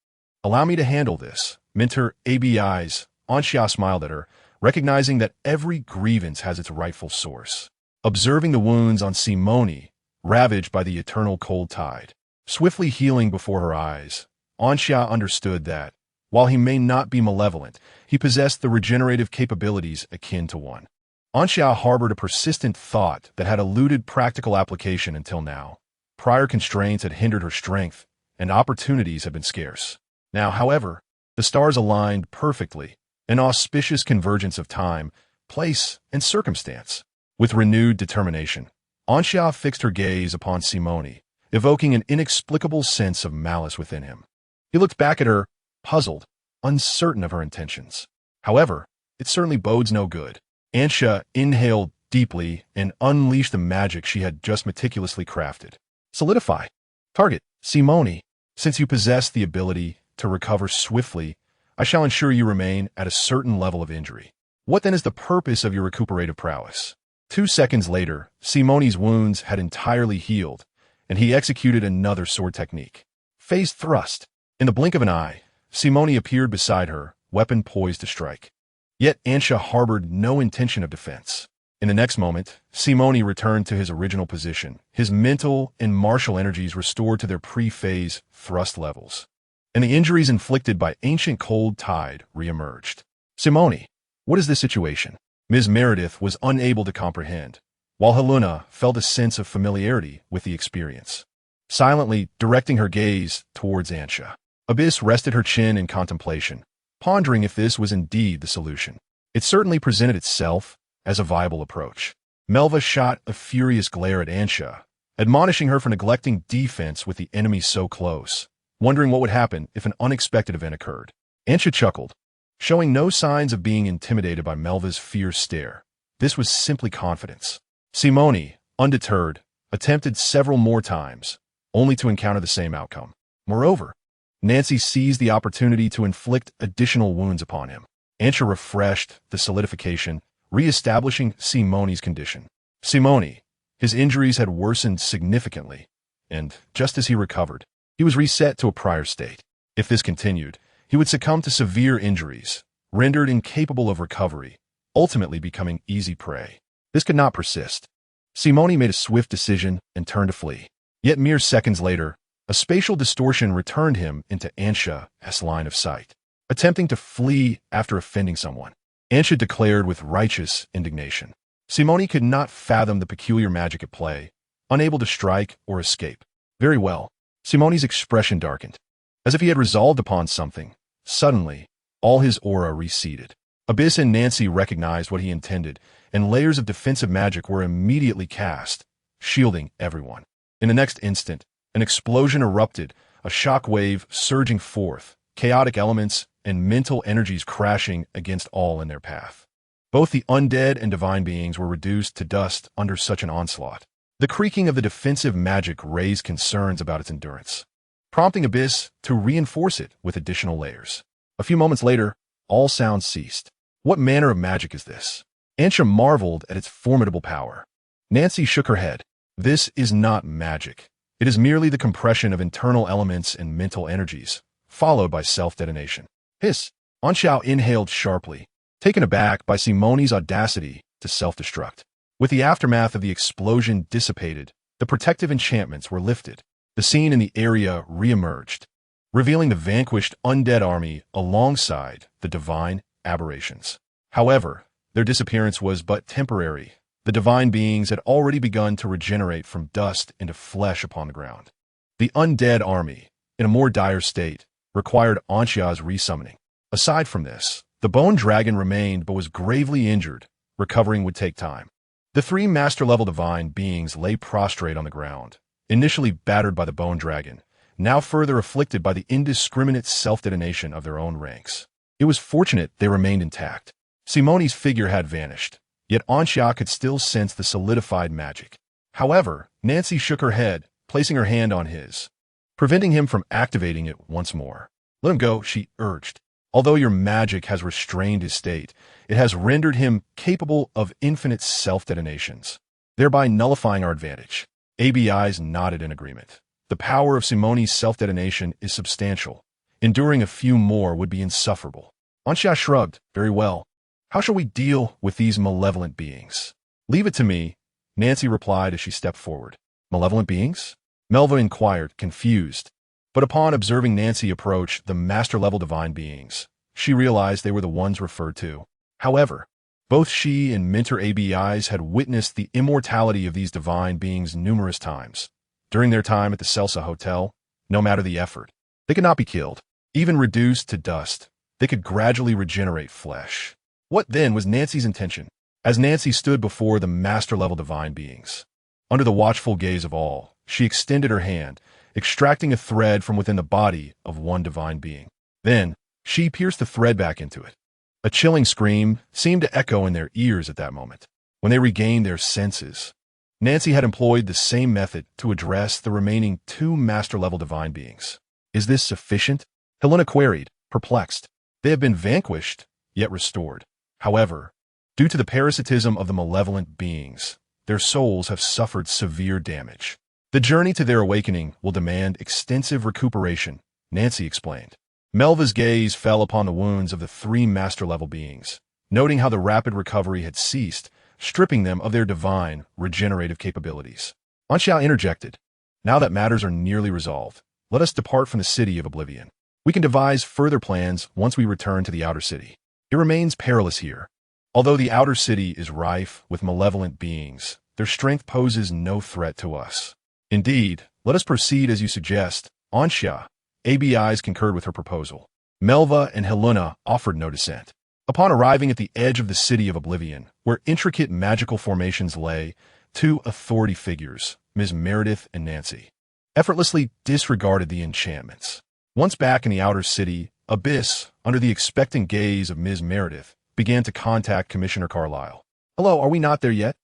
S1: "Allow me to handle this, Mentor ABIs." Anxia smiled at her, recognizing that every grievance has its rightful source. Observing the wounds on Simone, ravaged by the eternal cold tide, swiftly healing before her eyes, Anxia understood that, while he may not be malevolent, he possessed the regenerative capabilities akin to one. Anxia harbored a persistent thought that had eluded practical application until now. Prior constraints had hindered her strength, and opportunities had been scarce. Now, however, the stars aligned perfectly, an auspicious convergence of time, place, and circumstance. With renewed determination, Anxia fixed her gaze upon Simone, evoking an inexplicable sense of malice within him. He looked back at her, puzzled, uncertain of her intentions. However, it certainly bodes no good. Anxia inhaled deeply and unleashed the magic she had just meticulously crafted. "Solidify. Target, Simone. Since you possess the ability to recover swiftly, I shall ensure you remain at a certain level of injury. What then is the purpose of your recuperative prowess?" 2 seconds later, Simone's wounds had entirely healed, and he executed another sword technique. Phased thrust. In the blink of an eye, Simone appeared beside her, weapon poised to strike. Yet Anxia harbored no intention of defense. In the next moment, Simone returned to his original position, his mental and martial energies restored to their pre-phase thrust levels, and the injuries inflicted by ancient cold tide re-emerged. "Simone, what is this situation?" Ms. Meredith was unable to comprehend, while Helena felt a sense of familiarity with the experience, silently directing her gaze towards Anxia. Abyss rested her chin in contemplation, pondering if this was indeed the solution. It certainly presented itself as a viable approach. Melva shot a furious glare at Anxia, admonishing her for neglecting defense with the enemy so close, wondering what would happen if an unexpected event occurred. Anxia chuckled, showing no signs of being intimidated by Melva's fierce stare. This was simply confidence. Simone, undeterred, attempted several more times, only to encounter the same outcome. Moreover, Nancy seized the opportunity to inflict additional wounds upon him. Anxia refreshed the solidification, re-establishing Simone's condition. Simone, his injuries had worsened significantly, and just as he recovered, he was reset to a prior state. If this continued, he would succumb to severe injuries, rendered incapable of recovery, ultimately becoming easy prey. This could not persist. Simone made a swift decision and turned to flee. Yet mere seconds later, a spatial distortion returned him into Anxia's line of sight. Attempting to flee after offending someone, Anxia declared with righteous indignation. Simone could not fathom the peculiar magic at play, unable to strike or escape. Very well. Simone's expression darkened, as if he had resolved upon something. Suddenly, all his aura receded. Abyss and Nancy recognized what he intended, and layers of defensive magic were immediately cast, shielding everyone. In the next instant, an explosion erupted, a shock wave surging forth, chaotic elements and mental energies crashing against all in their path. Both the undead and divine beings were reduced to dust under such an onslaught. The creaking of the defensive magic raised concerns about its endurance, prompting Abyss to reinforce it with additional layers. A few moments later, all sounds ceased. What manner of magic is this? Ansha marveled at its formidable power. Nancy shook her head. This is not magic. It is merely the compression of internal elements and mental energies, followed by self-detonation. Hiss! Anxiao inhaled sharply, taken aback by Simone's audacity to self-destruct. With the aftermath of the explosion dissipated, the protective enchantments were lifted. The scene in the area re-emerged, revealing the vanquished undead army alongside the divine aberrations. However, their disappearance was but temporary. The divine beings had already begun to regenerate from dust into flesh upon the ground. The undead army, in a more dire state, required Anxia's resummoning. Aside from this, the bone dragon remained but was gravely injured. Recovering would take time. The three master-level divine beings lay prostrate on the ground, initially battered by the bone dragon, now further afflicted by the indiscriminate self-detonation of their own ranks. It was fortunate they remained intact. Simone's figure had vanished, yet Anxia could still sense the solidified magic. However, Nancy shook her head, placing her hand on his, preventing him from activating it once more. Let him go, she urged. Although your magic has restrained his state, it has rendered him capable of infinite self-detonations, thereby nullifying our advantage. ABIs nodded in agreement. The power of Simone's self-detonation is substantial. Enduring a few more would be insufferable. Anxia shrugged. Very well. How shall we deal with these malevolent beings? Leave it to me, Nancy replied as she stepped forward. Malevolent beings? Melva inquired, confused. But upon observing Nancy approach the master-level divine beings, she realized they were the ones referred to. However, both she and Mentor ABIs had witnessed the immortality of these divine beings numerous times. During their time at the Celsa Hotel, no matter the effort, they could not be killed. Even reduced to dust, they could gradually regenerate flesh. What then was Nancy's intention? As Nancy stood before the master-level divine beings, under the watchful gaze of all, she extended her hand, extracting a thread from within the body of one divine being. Then, she pierced the thread back into it. A chilling scream seemed to echo in their ears at that moment. When they regained their senses, Nancy had employed the same method to address the remaining two master-level divine beings. Is this sufficient? Helena queried, perplexed. They have been vanquished, yet restored. However, due to the parasitism of the malevolent beings, their souls have suffered severe damage. The journey to their awakening will demand extensive recuperation, Nancy explained. Melva's gaze fell upon the wounds of the three master-level beings, noting how the rapid recovery had ceased, stripping them of their divine, regenerative capabilities. Anxia interjected. Now that matters are nearly resolved, let us depart from the city of Oblivion. We can devise further plans once we return to the outer city. It remains perilous here. Although the outer city is rife with malevolent beings, their strength poses no threat to us. Indeed, let us proceed as you suggest. Anxia, ABIs concurred with her proposal. Melva and Helena offered no dissent. Upon arriving at the edge of the city of Oblivion, where intricate magical formations lay, two authority figures, Ms. Meredith and Nancy, effortlessly disregarded the enchantments. Once back in the outer city, Abyss, under the expectant gaze of Ms. Meredith, began to contact Commissioner Carlyle. Hello, are we not there yet?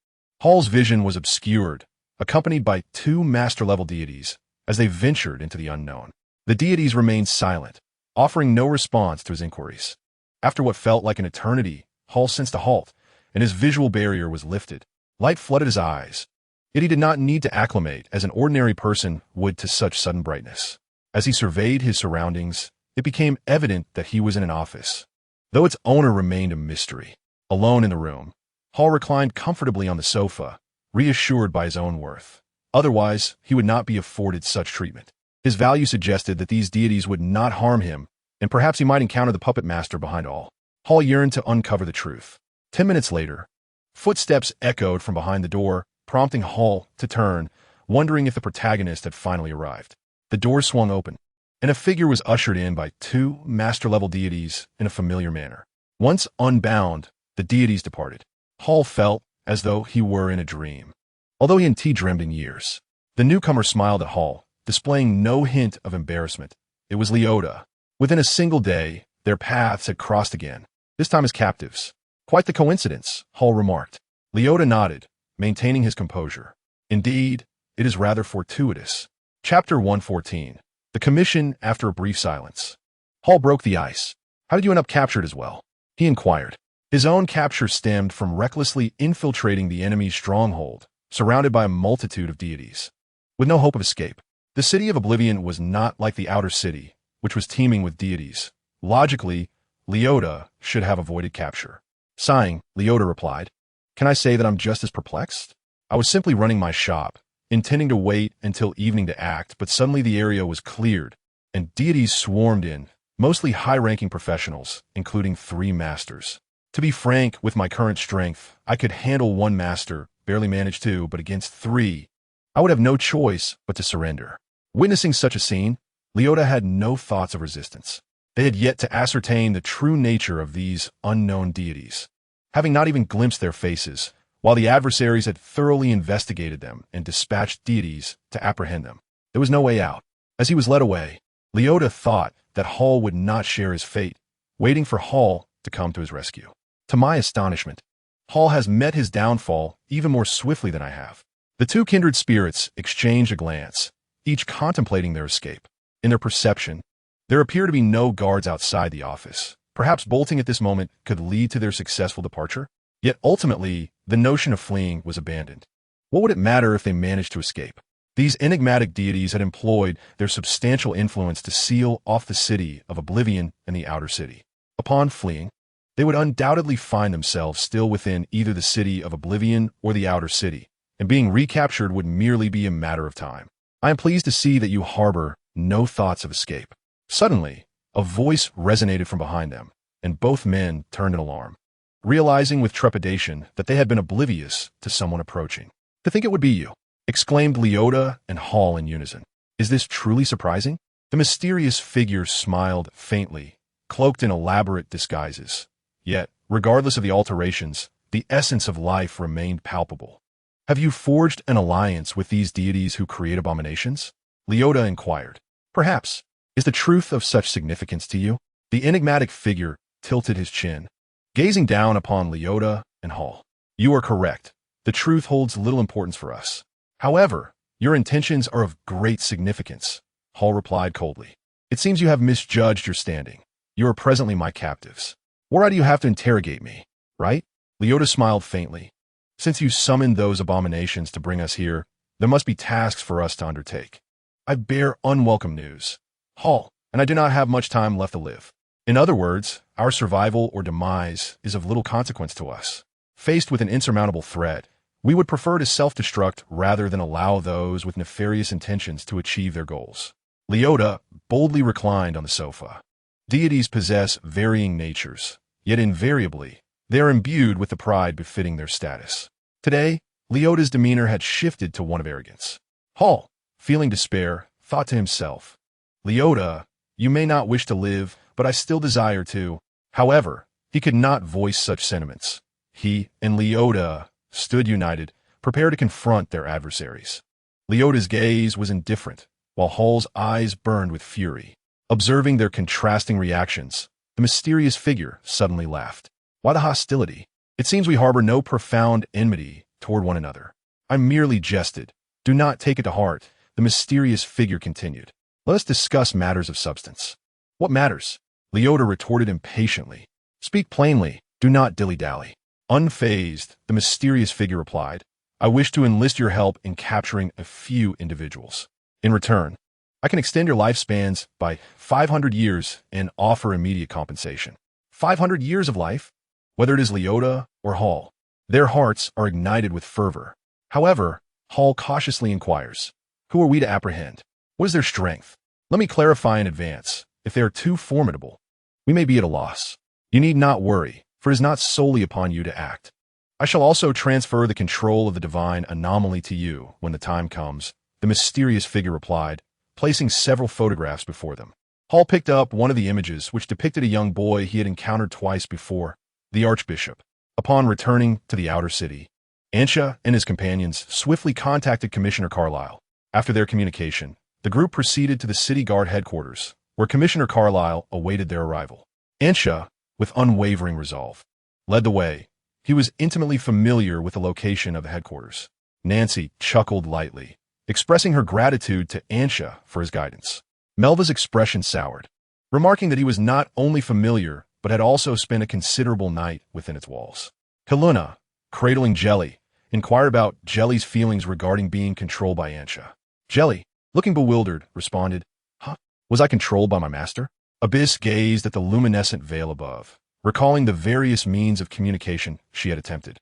S1: Hall's vision was obscured, accompanied by two master-level deities, as they ventured into the unknown. The deities remained silent, offering no response to his inquiries. After what felt like an eternity, Hall sensed a halt, and his visual barrier was lifted. Light flooded his eyes, yet he did not need to acclimate as an ordinary person would to such sudden brightness. As he surveyed his surroundings, it became evident that he was in an office, though its owner remained a mystery. Alone in the room, Hall reclined comfortably on the sofa, reassured by his own worth. Otherwise, he would not be afforded such treatment. His value suggested that these deities would not harm him, and perhaps he might encounter the puppet master behind all. Hall yearned to uncover the truth. 10 minutes later, footsteps echoed from behind the door, prompting Hall to turn, wondering if the protagonist had finally arrived. The door swung open, and a figure was ushered in by two master-level deities in a familiar manner. Once unbound, the deities departed. Hall felt as though he were in a dream, although he hadn't dreamed in years. The newcomer smiled at Hall, displaying no hint of embarrassment. It was Leota. Within a single day, their paths had crossed again, this time as captives. Quite the coincidence, Hall remarked. Leota nodded, maintaining his composure. Indeed, it is rather fortuitous. Chapter 114. The Commission after a brief silence. Hall broke the ice. How did you end up captured as well? He inquired. His own capture stemmed from recklessly infiltrating the enemy's stronghold, surrounded by a multitude of deities. With no hope of escape, the city of Oblivion was not like the outer city, which was teeming with deities. Logically, Leota should have avoided capture. Sighing, Leota replied, "Can I say that I'm just as perplexed? I was simply running my shop, intending to wait until evening to act, but suddenly the area was cleared, and deities swarmed in, mostly high-ranking professionals, including 3 masters. To be frank, with my current strength, I could handle 1 master, barely manage 2, but against 3, I would have no choice but to surrender." Witnessing such a scene, Leota had no thoughts of resistance. They had yet to ascertain the true nature of these unknown deities, having not even glimpsed their faces, while the adversaries had thoroughly investigated them and dispatched deities to apprehend them. There was no way out. As he was led away, Leota thought that Hall would not share his fate, waiting for Hall to come to his rescue. To my astonishment, Hall has met his downfall even more swiftly than I have. The 2 kindred spirits exchanged a glance, each contemplating their escape. In their perception, there appear to be no guards outside the office. Perhaps bolting at this moment could lead to their successful departure? Yet ultimately, the notion of fleeing was abandoned. What would it matter if they managed to escape? These enigmatic deities had employed their substantial influence to seal off the city of Oblivion and the outer city. Upon fleeing, they would undoubtedly find themselves still within either the city of Oblivion or the outer city, and being recaptured would merely be a matter of time. I am pleased to see that you harbor no thoughts of escape. Suddenly, a voice resonated from behind them, and both men turned in alarm, realizing with trepidation that they had been oblivious to someone approaching. "To think it would be you," exclaimed Leota and Hall in unison. "Is this truly surprising?" The mysterious figure smiled faintly, cloaked in elaborate disguises. Yet, regardless of the alterations, the essence of life remained palpable. "Have you forged an alliance with these deities who create abominations?" Leota inquired. "Perhaps. Is the truth of such significance to you?" The enigmatic figure tilted his chin, gazing down upon Leota and Hall. "You are correct. The truth holds little importance for us. However, your intentions are of great significance," Hall replied coldly. "It seems you have misjudged your standing. You are presently my captives. Why do you have to interrogate me, right?" Leota smiled faintly. "Since you summoned those abominations to bring us here, there must be tasks for us to undertake. I bear unwelcome news, Hall, and I do not have much time left to live. In other words, our survival or demise is of little consequence to us. Faced with an insurmountable threat, we would prefer to self-destruct rather than allow those with nefarious intentions to achieve their goals." Leota boldly reclined on the sofa. Deities possess varying natures, yet invariably, they are imbued with the pride befitting their status. Today, Leota's demeanor had shifted to one of arrogance. Hall, feeling despair, thought to himself, "Leota, you may not wish to live, but I still desire to." However, he could not voice such sentiments. He and Leota stood united, prepared to confront their adversaries. Leota's gaze was indifferent, while Hall's eyes burned with fury. Observing their contrasting reactions, the mysterious figure suddenly laughed. "Why the hostility? It seems we harbor no profound enmity toward one another. I merely jested. Do not take it to heart," the mysterious figure continued. "Let us discuss matters of substance." "What matters?" Leota retorted impatiently. "Speak plainly. Do not dilly-dally." Unfazed, the mysterious figure replied, "I wish to enlist your help in capturing a few individuals. In return, I can extend your lifespans by 500 years and offer immediate compensation." 500 years of life? Whether it is Leota or Hall, their hearts are ignited with fervor. However, Hall cautiously inquires, "Who are we to apprehend? What is their strength? Let me clarify in advance. If they are too formidable, we may be at a loss. You need not worry, for it is not solely upon you to act. I shall also transfer the control of the divine anomaly to you when the time comes," the mysterious figure replied, placing several photographs before them. Hall picked up one of the images, which depicted a young boy he had encountered twice before, the Archbishop. Upon returning to the outer city, Ansha and his companions swiftly contacted Commissioner Carlyle. After their communication, the group proceeded to the city guard headquarters, where Commissioner Carlyle awaited their arrival. Ansha, with unwavering resolve, led the way. He was intimately familiar with the location of the headquarters. Nancy chuckled lightly, expressing her gratitude to Ansha for his guidance. Melva's expression soured, remarking that he was not only familiar, but had also spent a considerable night within its walls. Kaluna, cradling Jelly, inquired about Jelly's feelings regarding being controlled by Ansha. Jelly, looking bewildered, responded, "Huh? Was I controlled by my master?" Abyss gazed at the luminescent veil above, recalling the various means of communication she had attempted,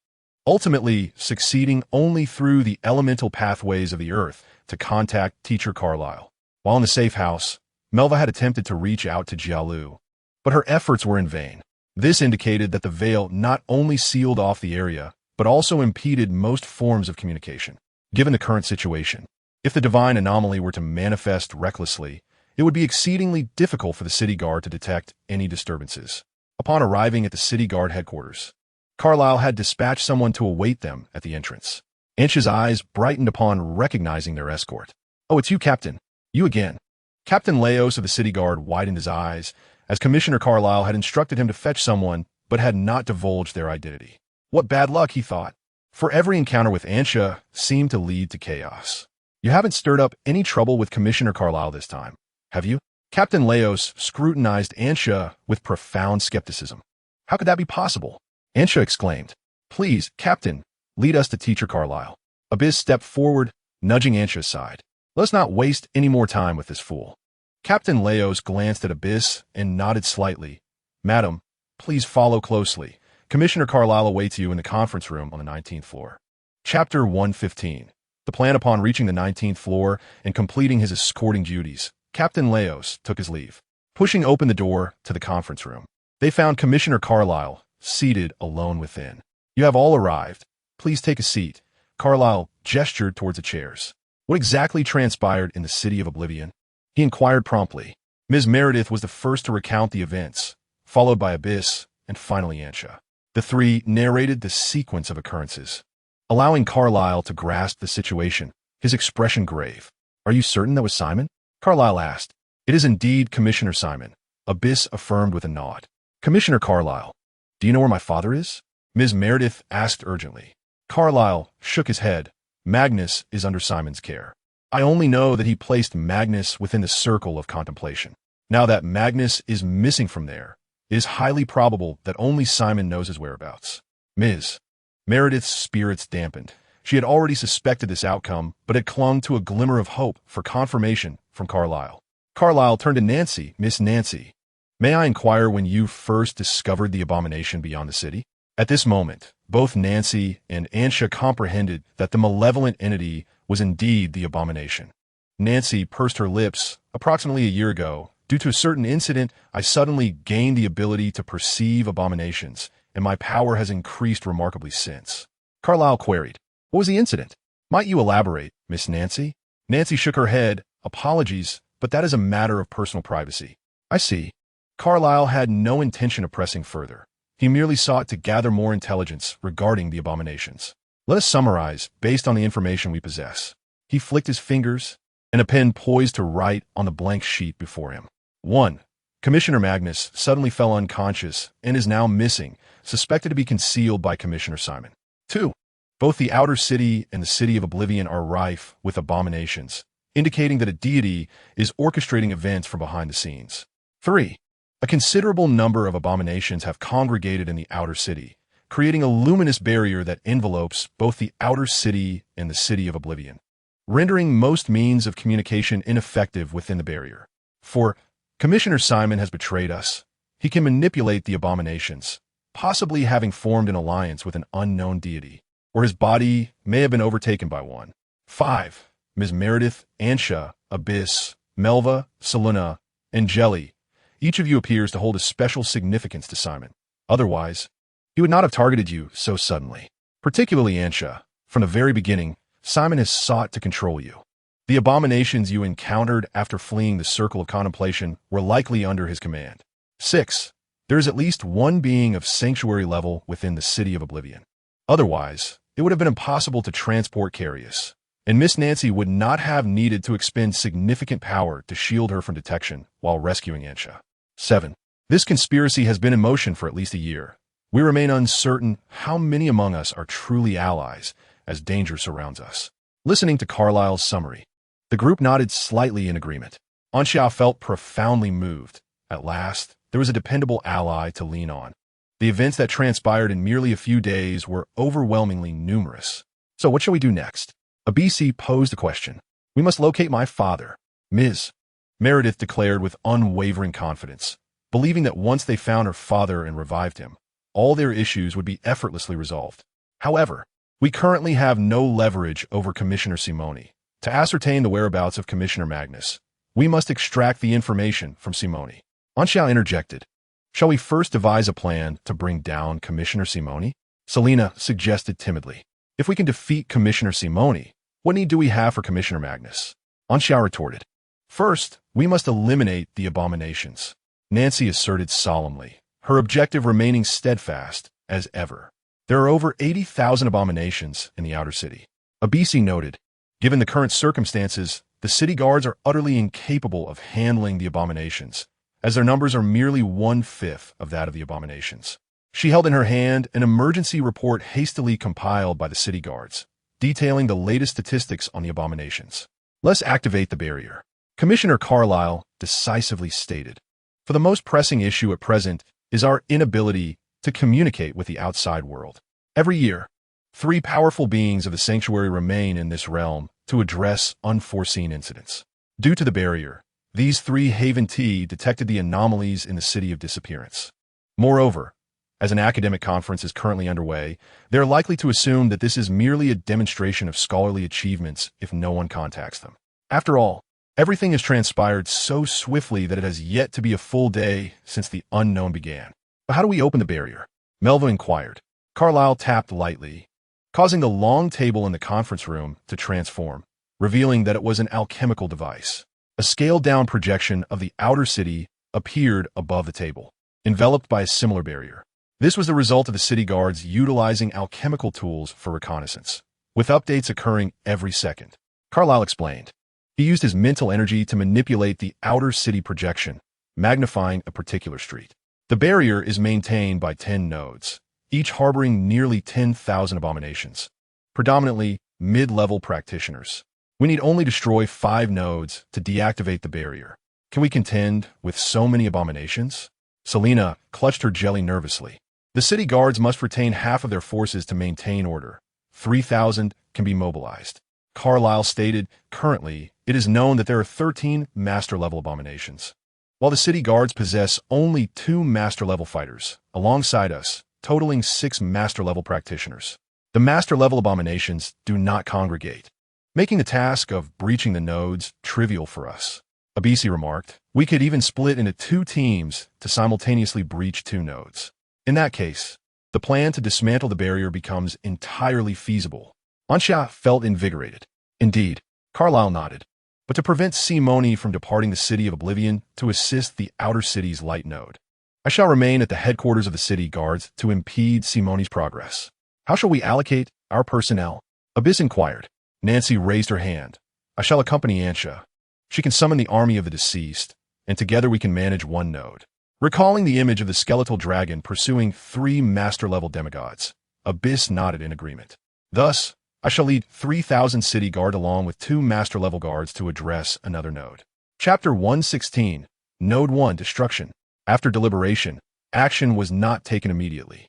S1: ultimately succeeding only through the elemental pathways of the earth to contact Teacher Carlisle. While in the safe house, Melva had attempted to reach out to Jialu, but her efforts were in vain. This indicated that the veil not only sealed off the area, but also impeded most forms of communication. Given the current situation, if the divine anomaly were to manifest recklessly, it would be exceedingly difficult for the city guard to detect any disturbances. Upon arriving at the city guard headquarters, Carlisle had dispatched someone to await them at the entrance. Ansha's eyes brightened upon recognizing their escort. "Oh, it's you, Captain. You again." Captain Leos of the city guard widened his eyes, as Commissioner Carlisle had instructed him to fetch someone, but had not divulged their identity. What bad luck, he thought, for every encounter with Ansha seemed to lead to chaos. "You haven't stirred up any trouble with Commissioner Carlisle this time, have you?" Captain Leos scrutinized Ansha with profound skepticism. "How could that be possible?" Ansha exclaimed. "Please, Captain, lead us to Teacher Carlisle." Abyss stepped forward, nudging Ansha aside. "Let's not waste any more time with this fool." Captain Leos glanced at Abyss and nodded slightly. "Madam, please follow closely. Commissioner Carlisle awaits you in the conference room on the 19th floor." Chapter 115. The plan. Upon reaching the 19th floor and completing his escorting duties, Captain Leos took his leave. Pushing open the door to the conference room, they found Commissioner Carlisle seated alone within. "You have all arrived. Please take a seat." Carlisle gestured towards the chairs. "What exactly transpired in the City of Oblivion?" he inquired promptly. Ms. Meredith was the first to recount the events, followed by Abyss, and finally Ansha. The three narrated the sequence of occurrences, allowing Carlisle to grasp the situation, his expression grave. "Are you certain that was Simon?" Carlisle asked. "It is indeed Commissioner Simon," Abyss affirmed with a nod. "Commissioner Carlisle, do you know where my father is?" Ms. Meredith asked urgently. Carlisle shook his head. "Magnus is under Simon's care. I only know that he placed Magnus within the circle of contemplation. Now that Magnus is missing from there, it is highly probable that only Simon knows his whereabouts." Ms. Meredith's spirits dampened. She had already suspected this outcome, but had clung to a glimmer of hope for confirmation from Carlisle. Carlisle turned to Nancy. "Miss Nancy, may I inquire when you first discovered the abomination beyond the city?" At this moment, both Nancy and Ansha comprehended that the malevolent entity was indeed the abomination. Nancy pursed her lips. "Approximately a year ago, due to a certain incident, I suddenly gained the ability to perceive abominations, and my power has increased remarkably since." Carlisle queried, "What was the incident? Might you elaborate, Miss Nancy?" Nancy shook her head. "Apologies, but that is a matter of personal privacy." "I see." Carlisle had no intention of pressing further. He merely sought to gather more intelligence regarding the abominations. "Let us summarize based on the information we possess." He flicked his fingers, and a pen poised to write on the blank sheet before him. 1. Commissioner Magnus suddenly fell unconscious and is now missing, suspected to be concealed by Commissioner Simon. 2. Both the outer city and the City of Oblivion are rife with abominations, indicating that a deity is orchestrating events from behind the scenes. 3. A considerable number of abominations have congregated in the outer city, creating a luminous barrier that envelopes both the outer city and the City of Oblivion, rendering most means of communication ineffective within the barrier. 4. Commissioner Simon has betrayed us. He can manipulate the abominations, possibly having formed an alliance with an unknown deity, or his body may have been overtaken by one. 5. Ms. Meredith, Ansha, Abyss, Melva, Selena, and Jelly, each of you appears to hold a special significance to Simon. Otherwise, he would not have targeted you so suddenly. Particularly Ansha. From the very beginning, Simon has sought to control you. The abominations you encountered after fleeing the circle of contemplation were likely under his command. 6. There is at least one being of sanctuary level within the City of Oblivion. Otherwise, it would have been impossible to transport Carius, and Miss Nancy would not have needed to expend significant power to shield her from detection while rescuing Ansha. 7. This conspiracy has been in motion for at least a year. We remain uncertain how many among us are truly allies as danger surrounds us. Listening to Carlyle's summary, the group nodded slightly in agreement. Anxia felt profoundly moved. At last, there was a dependable ally to lean on. The events that transpired in merely a few days were overwhelmingly numerous. So what shall we do next? A BC posed a question. We must locate my father, Ms. Meredith declared with unwavering confidence, believing that once they found her father and revived him, all their issues would be effortlessly resolved. However, we currently have no leverage over Commissioner Simone. To ascertain the whereabouts of Commissioner Magnus, we must extract the information from Simone. Anxia interjected. Shall we first devise a plan to bring down Commissioner Simone? Selena suggested timidly. If we can defeat Commissioner Simone, what need do we have for Commissioner Magnus? Anxia retorted. First, we must eliminate the abominations. Nancy asserted solemnly, her objective remaining steadfast as ever. There are over 80,000 abominations in the outer city. A BC noted, given the current circumstances, the city guards are utterly incapable of handling the abominations, as their numbers are merely 1/5 of that of the abominations. She held in her hand an emergency report hastily compiled by the city guards, detailing the latest statistics on the abominations. Let's activate the barrier. Commissioner Carlyle decisively stated, for the most pressing issue at present is our inability to communicate with the outside world. Every year, 3 powerful beings of the sanctuary remain in this realm to address unforeseen incidents. Due to the barrier, these 3 Haven T detected the anomalies in the city of disappearance. Moreover, as an academic conference is currently underway, they are likely to assume that this is merely a demonstration of scholarly achievements if no one contacts them. After all, everything has transpired so swiftly that it has yet to be a full day since the unknown began. But how do we open the barrier? Melva inquired. Carlyle tapped lightly, causing the long table in the conference room to transform, revealing that it was an alchemical device. A scaled-down projection of the outer city appeared above the table, enveloped by a similar barrier. This was the result of the city guards utilizing alchemical tools for reconnaissance, with updates occurring every second. Carlyle explained. He used his mental energy to manipulate the outer city projection, magnifying a particular street. The barrier is maintained by 10 nodes, each harboring nearly 10,000 abominations, predominantly mid-level practitioners. We need only destroy 5 nodes to deactivate the barrier. Can we contend with so many abominations? Selena clutched her jelly nervously. The city guards must retain half of their forces to maintain order. 3,000 can be mobilized. Carlyle stated, currently, it is known that there are 13 master-level abominations, while the city guards possess only 2 master-level fighters, alongside us, totaling 6 master-level practitioners. The master-level abominations do not congregate, making the task of breaching the nodes trivial for us. Abisi remarked, we could even split into 2 teams to simultaneously breach 2 nodes. In that case, the plan to dismantle the barrier becomes entirely feasible. Anxia felt invigorated. Indeed, Carlyle nodded. But to prevent Simone from departing the city of Oblivion to assist the outer city's light node, I shall remain at the headquarters of the city guards to impede Simone's progress. How shall we allocate our personnel? Abyss inquired. Nancy raised her hand. I shall accompany Anxia. She can summon the army of the deceased, and together we can manage 1 node. Recalling the image of the skeletal dragon pursuing 3 master-level demigods, Abyss nodded in agreement. Thus, I shall lead 3,000 city guard along with 2 master-level guards to address another node. Chapter 116, Node 1 Destruction. After deliberation, action was not taken immediately.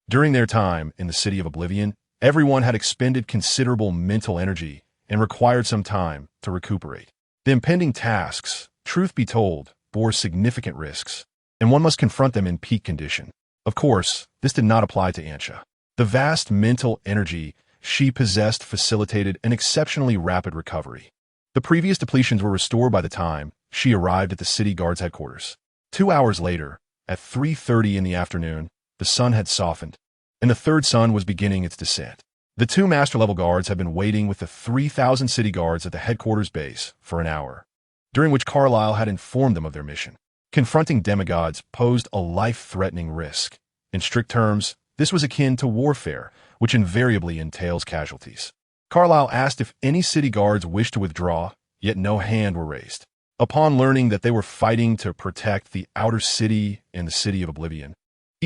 S1: During their time in the city of Oblivion, everyone had expended considerable mental energy and required some time to recuperate. The impending tasks, truth be told, bore significant risks, and one must confront them in peak condition. Of course, this did not apply to Anxia. The vast mental energy she possessed facilitated an exceptionally rapid recovery. The previous depletions were restored by the time she arrived at the city guard's headquarters. 2 hours later, at 3:30 in the afternoon, the sun had softened, and the third sun was beginning its descent. The 2 master-level guards had been waiting with the 3,000 city guards at the headquarters base for an hour, during which Carlyle had informed them of their mission. Confronting demigods posed a life-threatening risk. In strict terms, this was akin to warfare, which invariably entails casualties. Carlyle asked if any city guards wished to withdraw, yet no hand were raised. Upon learning that they were fighting to protect the outer city and the city of Oblivion,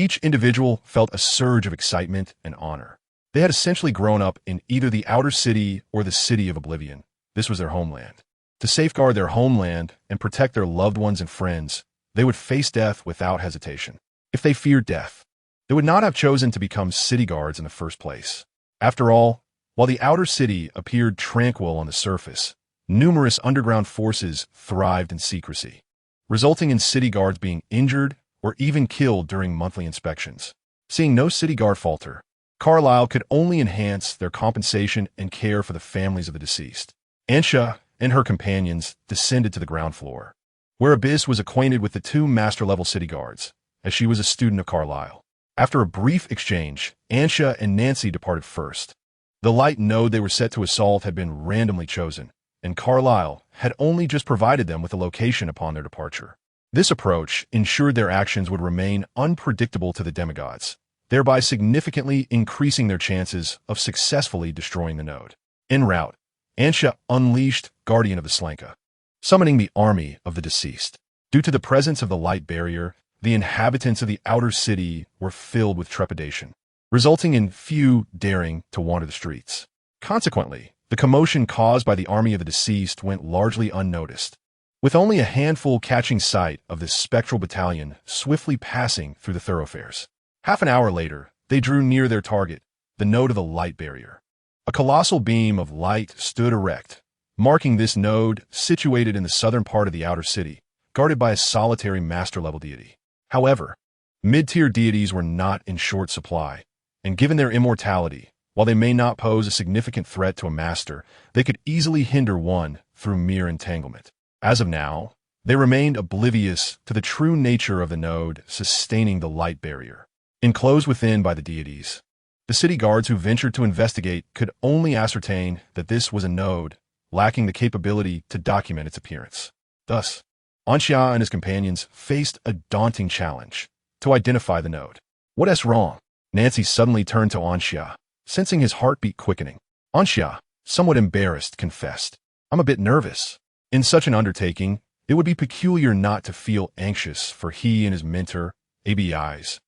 S1: Each individual felt a surge of excitement and honor. They had essentially grown up in either the outer city or the city of oblivion. This was their homeland. To safeguard their homeland and protect their loved ones and friends, they would face death without hesitation. If they feared death, they would not have chosen to become city guards in the first place. After all, while the outer city appeared tranquil on the surface, numerous underground forces thrived in secrecy, resulting in city guards being injured or even killed during monthly inspections. Seeing no city guard falter, Carlyle could only enhance their compensation and care for the families of the deceased. Ansha and her companions descended to the ground floor, where Abyss was acquainted with the two master-level city guards, as she was a student of Carlyle. After a brief exchange, Ansha and Nancy departed first. The light node they were set to assault had been randomly chosen, and Carlyle had only just provided them with a location upon their departure. This approach ensured their actions would remain unpredictable to the demigods, thereby significantly increasing their chances of successfully destroying the node. En route, Ansha unleashed Guardian of the Slanka, summoning the army of the deceased. Due to the presence of the light barrier, the inhabitants of the outer city were filled with trepidation, resulting in few daring to wander the streets. Consequently, the commotion caused by the army of the deceased went largely unnoticed, with only a handful catching sight of this spectral battalion swiftly passing through the thoroughfares. Half an hour later, they drew near their target, the node of the light barrier. A colossal beam of light stood erect, marking this node situated in the southern part of the outer city, guarded by a solitary master-level deity. However, mid-tier deities were not in short supply, and given their immortality, while they may not pose a significant threat to a master, they could easily hinder one through mere entanglement. As of now, they remained oblivious to the true nature of the node sustaining the light barrier. Enclosed within by the deities, the city guards who ventured to investigate could only ascertain that this was a node lacking the capability to document its appearance. Thus, Ansha and his companions faced a daunting challenge to identify the node. What's wrong? Nancy suddenly turned to Ansha, sensing his heartbeat quickening. Ansha, somewhat embarrassed, confessed, "I'm a bit nervous." In such an undertaking, it would be peculiar not to feel anxious, for he and his mentor, ABIs,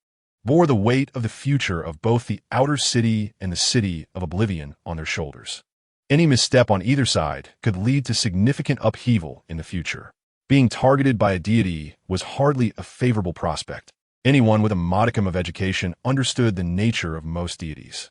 S1: bore the weight of the future of both the outer city and the city of oblivion on their shoulders. Any misstep on either side could lead to significant upheaval in the future. Being targeted by a deity was hardly a favorable prospect. Anyone with a modicum of education understood the nature of most deities.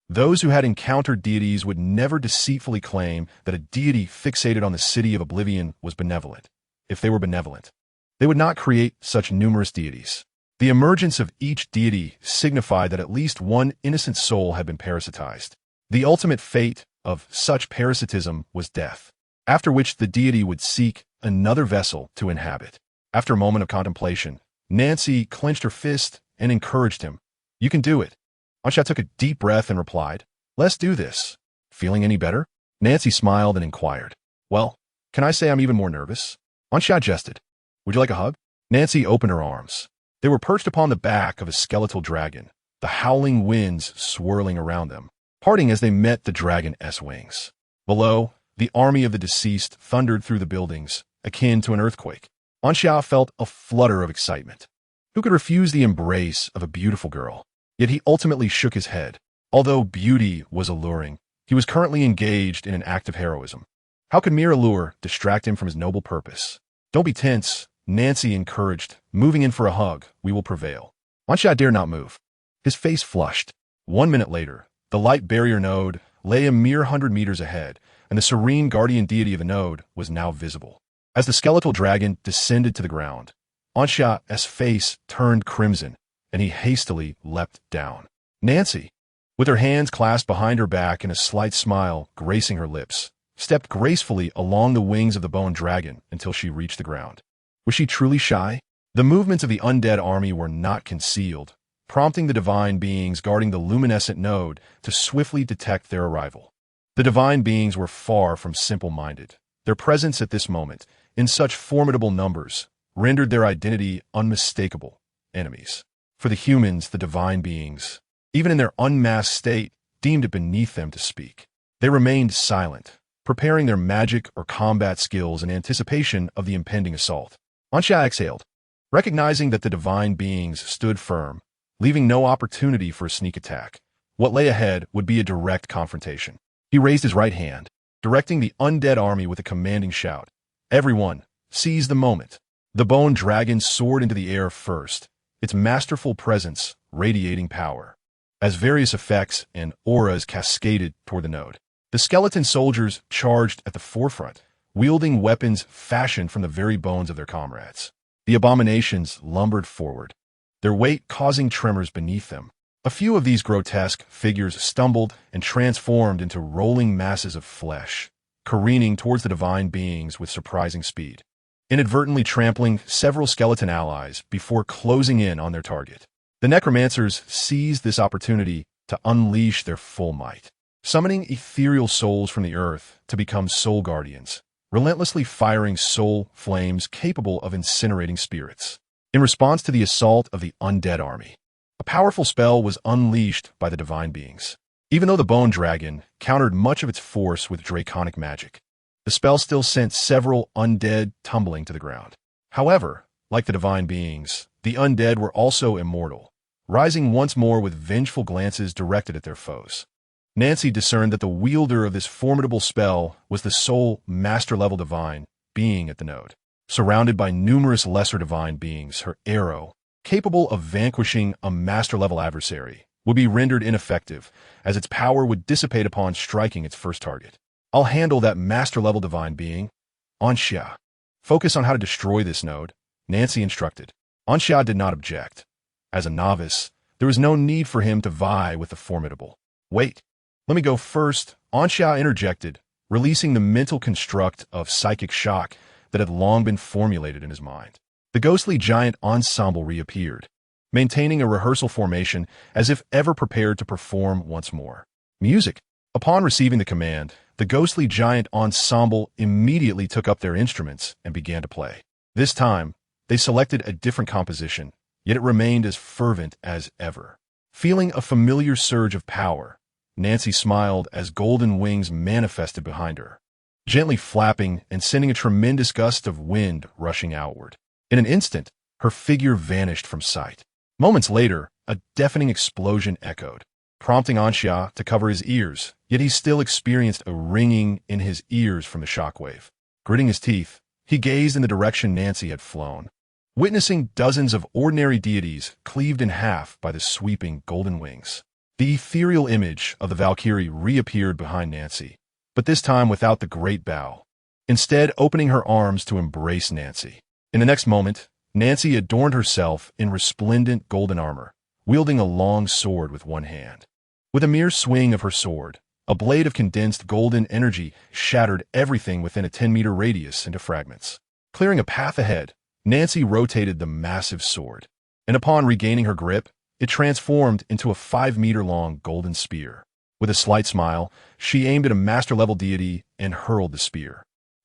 S1: Those who had encountered deities would never deceitfully claim that a deity fixated on the city of oblivion was benevolent. If they were benevolent, they would not create such numerous deities. The emergence of each deity signified that at least one innocent soul had been parasitized. The ultimate fate of such parasitism was death, after which the deity would seek another vessel to inhabit. After a moment of contemplation, Nancy clenched her fist and encouraged him. "You can do it." Ansha took a deep breath and replied, "Let's do this." "Feeling any better?" Nancy smiled and inquired. "Well, can I say I'm even more nervous?" Ansha jested. "Would you like a hug?" Nancy opened her arms. They were perched upon the back of a skeletal dragon, the howling winds swirling around them, parting as they met the dragon's wings. Below, the army of the deceased thundered through the buildings, akin to an earthquake. Ansha felt a flutter of excitement. Who could refuse the embrace of a beautiful girl? Yet he ultimately shook his head. Although beauty was alluring, he was currently engaged in an act of heroism. How could mere allure distract him from his noble purpose? "Don't be tense," Nancy encouraged, moving in for a hug. "We will prevail." Ansha dared not move. His face flushed. 1 minute later, the light barrier node lay a mere 100 meters ahead, and the serene guardian deity of the node was now visible. As the skeletal dragon descended to the ground, Ansha's face turned crimson, and he hastily leapt down. Nancy, with her hands clasped behind her back and a slight smile gracing her lips, stepped gracefully along the wings of the bone dragon until she reached the ground. Was she truly shy? The movements of the undead army were not concealed, prompting the divine beings guarding the luminescent node to swiftly detect their arrival. The divine beings were far from simple-minded. Their presence at this moment, in such formidable numbers, rendered their identity unmistakable. Enemies. For the humans, the divine beings, even in their unmasked state, deemed it beneath them to speak. They remained silent, preparing their magic or combat skills in anticipation of the impending assault. Ansha exhaled, recognizing that the divine beings stood firm, leaving no opportunity for a sneak attack. What lay ahead would be a direct confrontation. He raised his right hand, directing the undead army with a commanding shout. Everyone, seize the moment. The bone dragon soared into the air first, its masterful presence radiating power. As various effects and auras cascaded toward the node, the skeleton soldiers charged at the forefront, wielding weapons fashioned from the very bones of their comrades. The abominations lumbered forward, their weight causing tremors beneath them. A few of these grotesque figures stumbled and transformed into rolling masses of flesh, careening towards the divine beings with surprising speed, inadvertently trampling several skeleton allies before closing in on their target. The necromancers seized this opportunity to unleash their full might, summoning ethereal souls from the earth to become soul guardians, relentlessly firing soul flames capable of incinerating spirits. In response to the assault of the undead army, a powerful spell was unleashed by the divine beings. Even though the bone dragon countered much of its force with draconic magic, the spell still sent several undead tumbling to the ground. However, like the divine beings, the undead were also immortal, rising once more with vengeful glances directed at their foes. Nancy discerned that the wielder of this formidable spell was the sole master-level divine being at the node. Surrounded by numerous lesser divine beings, her arrow, capable of vanquishing a master-level adversary, would be rendered ineffective, as its power would dissipate upon striking its first target. I'll handle that master-level divine being. Anxia. Focus on how to destroy this node, Nancy instructed. Anxia did not object. As a novice, there was no need for him to vie with the formidable. Wait. Let me go first, Anxia interjected, releasing the mental construct of psychic shock that had long been formulated in his mind. The ghostly giant ensemble reappeared, maintaining a rehearsal formation as if ever prepared to perform once more. Music. Upon receiving the command, the ghostly giant ensemble immediately took up their instruments and began to play. This time, they selected a different composition, yet it remained as fervent as ever. Feeling a familiar surge of power, Nancy smiled as golden wings manifested behind her, gently flapping and sending a tremendous gust of wind rushing outward. In an instant, her figure vanished from sight. Moments later, a deafening explosion echoed, prompting Anxia to cover his ears, yet he still experienced a ringing in his ears from the shockwave. Gritting his teeth, he gazed in the direction Nancy had flown, witnessing dozens of ordinary deities cleaved in half by the sweeping golden wings. The ethereal image of the Valkyrie reappeared behind Nancy, but this time without the great bow, instead opening her arms to embrace Nancy. In the next moment, Nancy adorned herself in resplendent golden armor, wielding a long sword with one hand. With a mere swing of her sword, a blade of condensed golden energy shattered everything within a 10-meter radius into fragments. Clearing a path ahead, Nancy rotated the massive sword, and upon regaining her grip, it transformed into a 5-meter-long golden spear. With a slight smile, she aimed at a master-level deity and hurled the spear.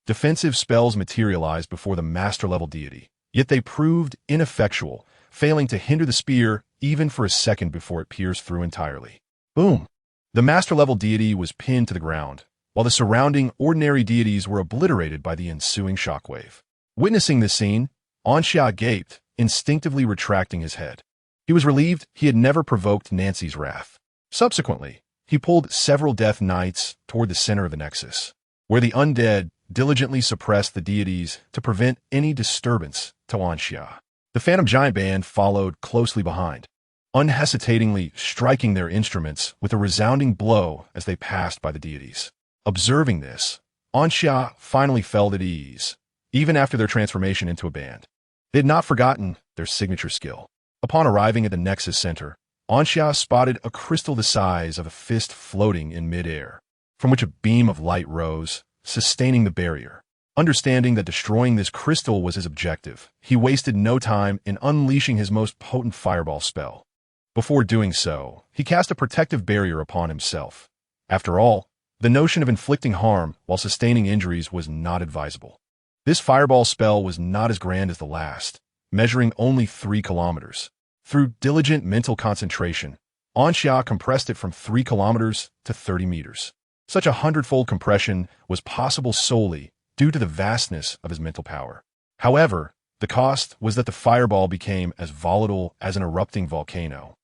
S1: Defensive spells materialized before the master-level deity, yet they proved ineffectual, failing to hinder the spear even for a second before it pierced through entirely. Boom! The master-level deity was pinned to the ground, while the surrounding ordinary deities were obliterated by the ensuing shockwave. Witnessing this scene, Anxia gaped, instinctively retracting his head. He was relieved he had never provoked Nancy's wrath. Subsequently, he pulled several Death Knights toward the center of the nexus, where the undead diligently suppressed the deities to prevent any disturbance to Anxia. The Phantom Giant Band followed closely behind, unhesitatingly striking their instruments with a resounding blow as they passed by the deities. Observing this, Anxia finally felt at ease, even after their transformation into a band. They had not forgotten their signature skill. Upon arriving at the Nexus Center, Anxia spotted a crystal the size of a fist floating in midair, from which a beam of light rose, sustaining the barrier. Understanding that destroying this crystal was his objective, he wasted no time in unleashing his most potent fireball spell. Before doing so, he cast a protective barrier upon himself. After all, the notion of inflicting harm while sustaining injuries was not advisable. This fireball spell was not as grand as the last, measuring only 3 kilometers. Through diligent mental concentration, Anxia compressed it from 3 kilometers to 30 meters. Such a 100-fold compression was possible solely due to the vastness of his mental power. However, the cost was that the fireball became as volatile as an erupting volcano,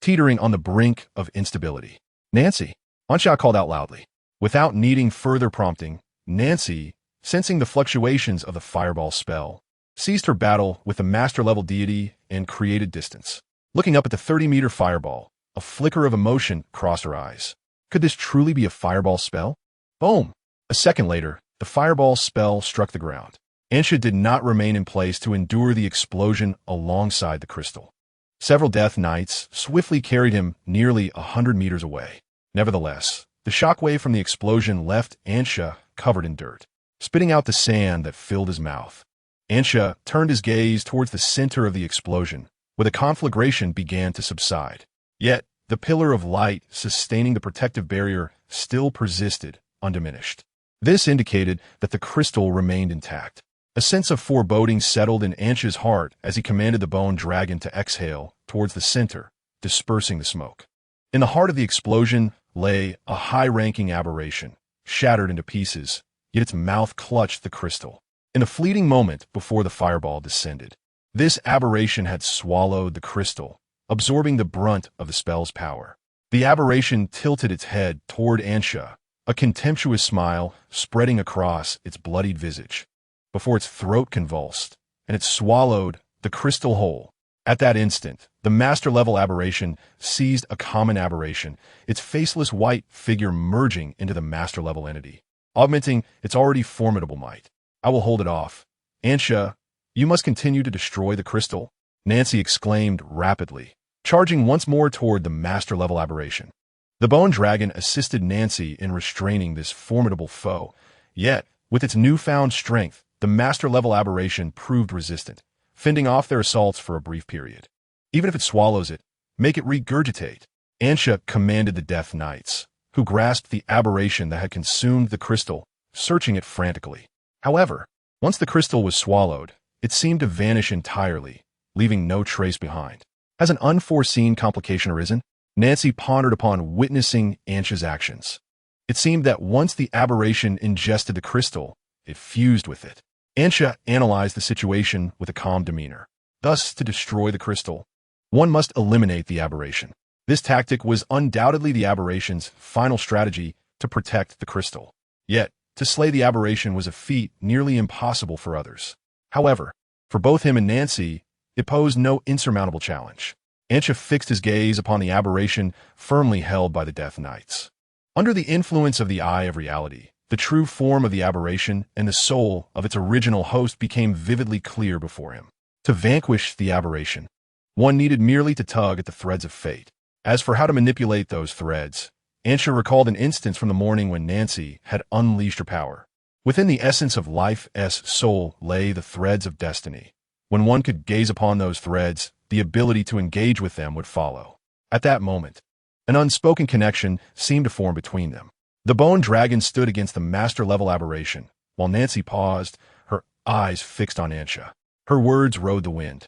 S1: teetering on the brink of instability. Nancy, Ansha called out loudly. Without needing further prompting, Nancy, sensing the fluctuations of the fireball spell, ceased her battle with the master-level deity and created distance. Looking up at the 30-meter fireball, a flicker of emotion crossed her eyes. Could this truly be a fireball spell? Boom! A second later, the fireball spell struck the ground. Ansha did not remain in place to endure the explosion alongside the crystal. Several Death Knights swiftly carried him nearly 100 meters away. Nevertheless, the shockwave from the explosion left Ansha covered in dirt, spitting out the sand that filled his mouth. Ansha turned his gaze towards the center of the explosion, where the conflagration began to subside. Yet, the pillar of light sustaining the protective barrier still persisted, undiminished. This indicated that the crystal remained intact. A sense of foreboding settled in Ansha's heart as he commanded the bone dragon to exhale towards the center, dispersing the smoke. In the heart of the explosion lay a high-ranking aberration, shattered into pieces, yet its mouth clutched the crystal. In a fleeting moment before the fireball descended, this aberration had swallowed the crystal, absorbing the brunt of the spell's power. The aberration tilted its head toward Ansha, a contemptuous smile spreading across its bloodied visage, before its throat convulsed, and it swallowed the crystal whole. At that instant, the master-level aberration seized a common aberration, its faceless white figure merging into the master-level entity, augmenting its already formidable might. I will hold it off. Ansha, you must continue to destroy the crystal, Nancy exclaimed rapidly, charging once more toward the master-level aberration. The bone dragon assisted Nancy in restraining this formidable foe, yet, with its newfound strength, the master-level aberration proved resistant, fending off their assaults for a brief period. Even if it swallows it, make it regurgitate. Ansha commanded the Death Knights, who grasped the aberration that had consumed the crystal, searching it frantically. However, once the crystal was swallowed, it seemed to vanish entirely, leaving no trace behind. Has an unforeseen complication arisen? Nancy pondered upon witnessing Ansha's actions. It seemed that once the aberration ingested the crystal, it fused with it. Ansha analyzed the situation with a calm demeanor. Thus, to destroy the crystal, one must eliminate the aberration. This tactic was undoubtedly the aberration's final strategy to protect the crystal. Yet, to slay the aberration was a feat nearly impossible for others. However, for both him and Nancy, it posed no insurmountable challenge. Ansha fixed his gaze upon the aberration firmly held by the Death Knights. Under the influence of the Eye of Reality, the true form of the aberration and the soul of its original host became vividly clear before him. To vanquish the aberration, one needed merely to tug at the threads of fate. As for how to manipulate those threads, Ansha recalled an instance from the morning when Nancy had unleashed her power. Within the essence of life's soul lay the threads of destiny. When one could gaze upon those threads, the ability to engage with them would follow. At that moment, an unspoken connection seemed to form between them. The bone dragon stood against the master-level aberration, while Nancy paused, her eyes fixed on Ansha. Her words rode the wind,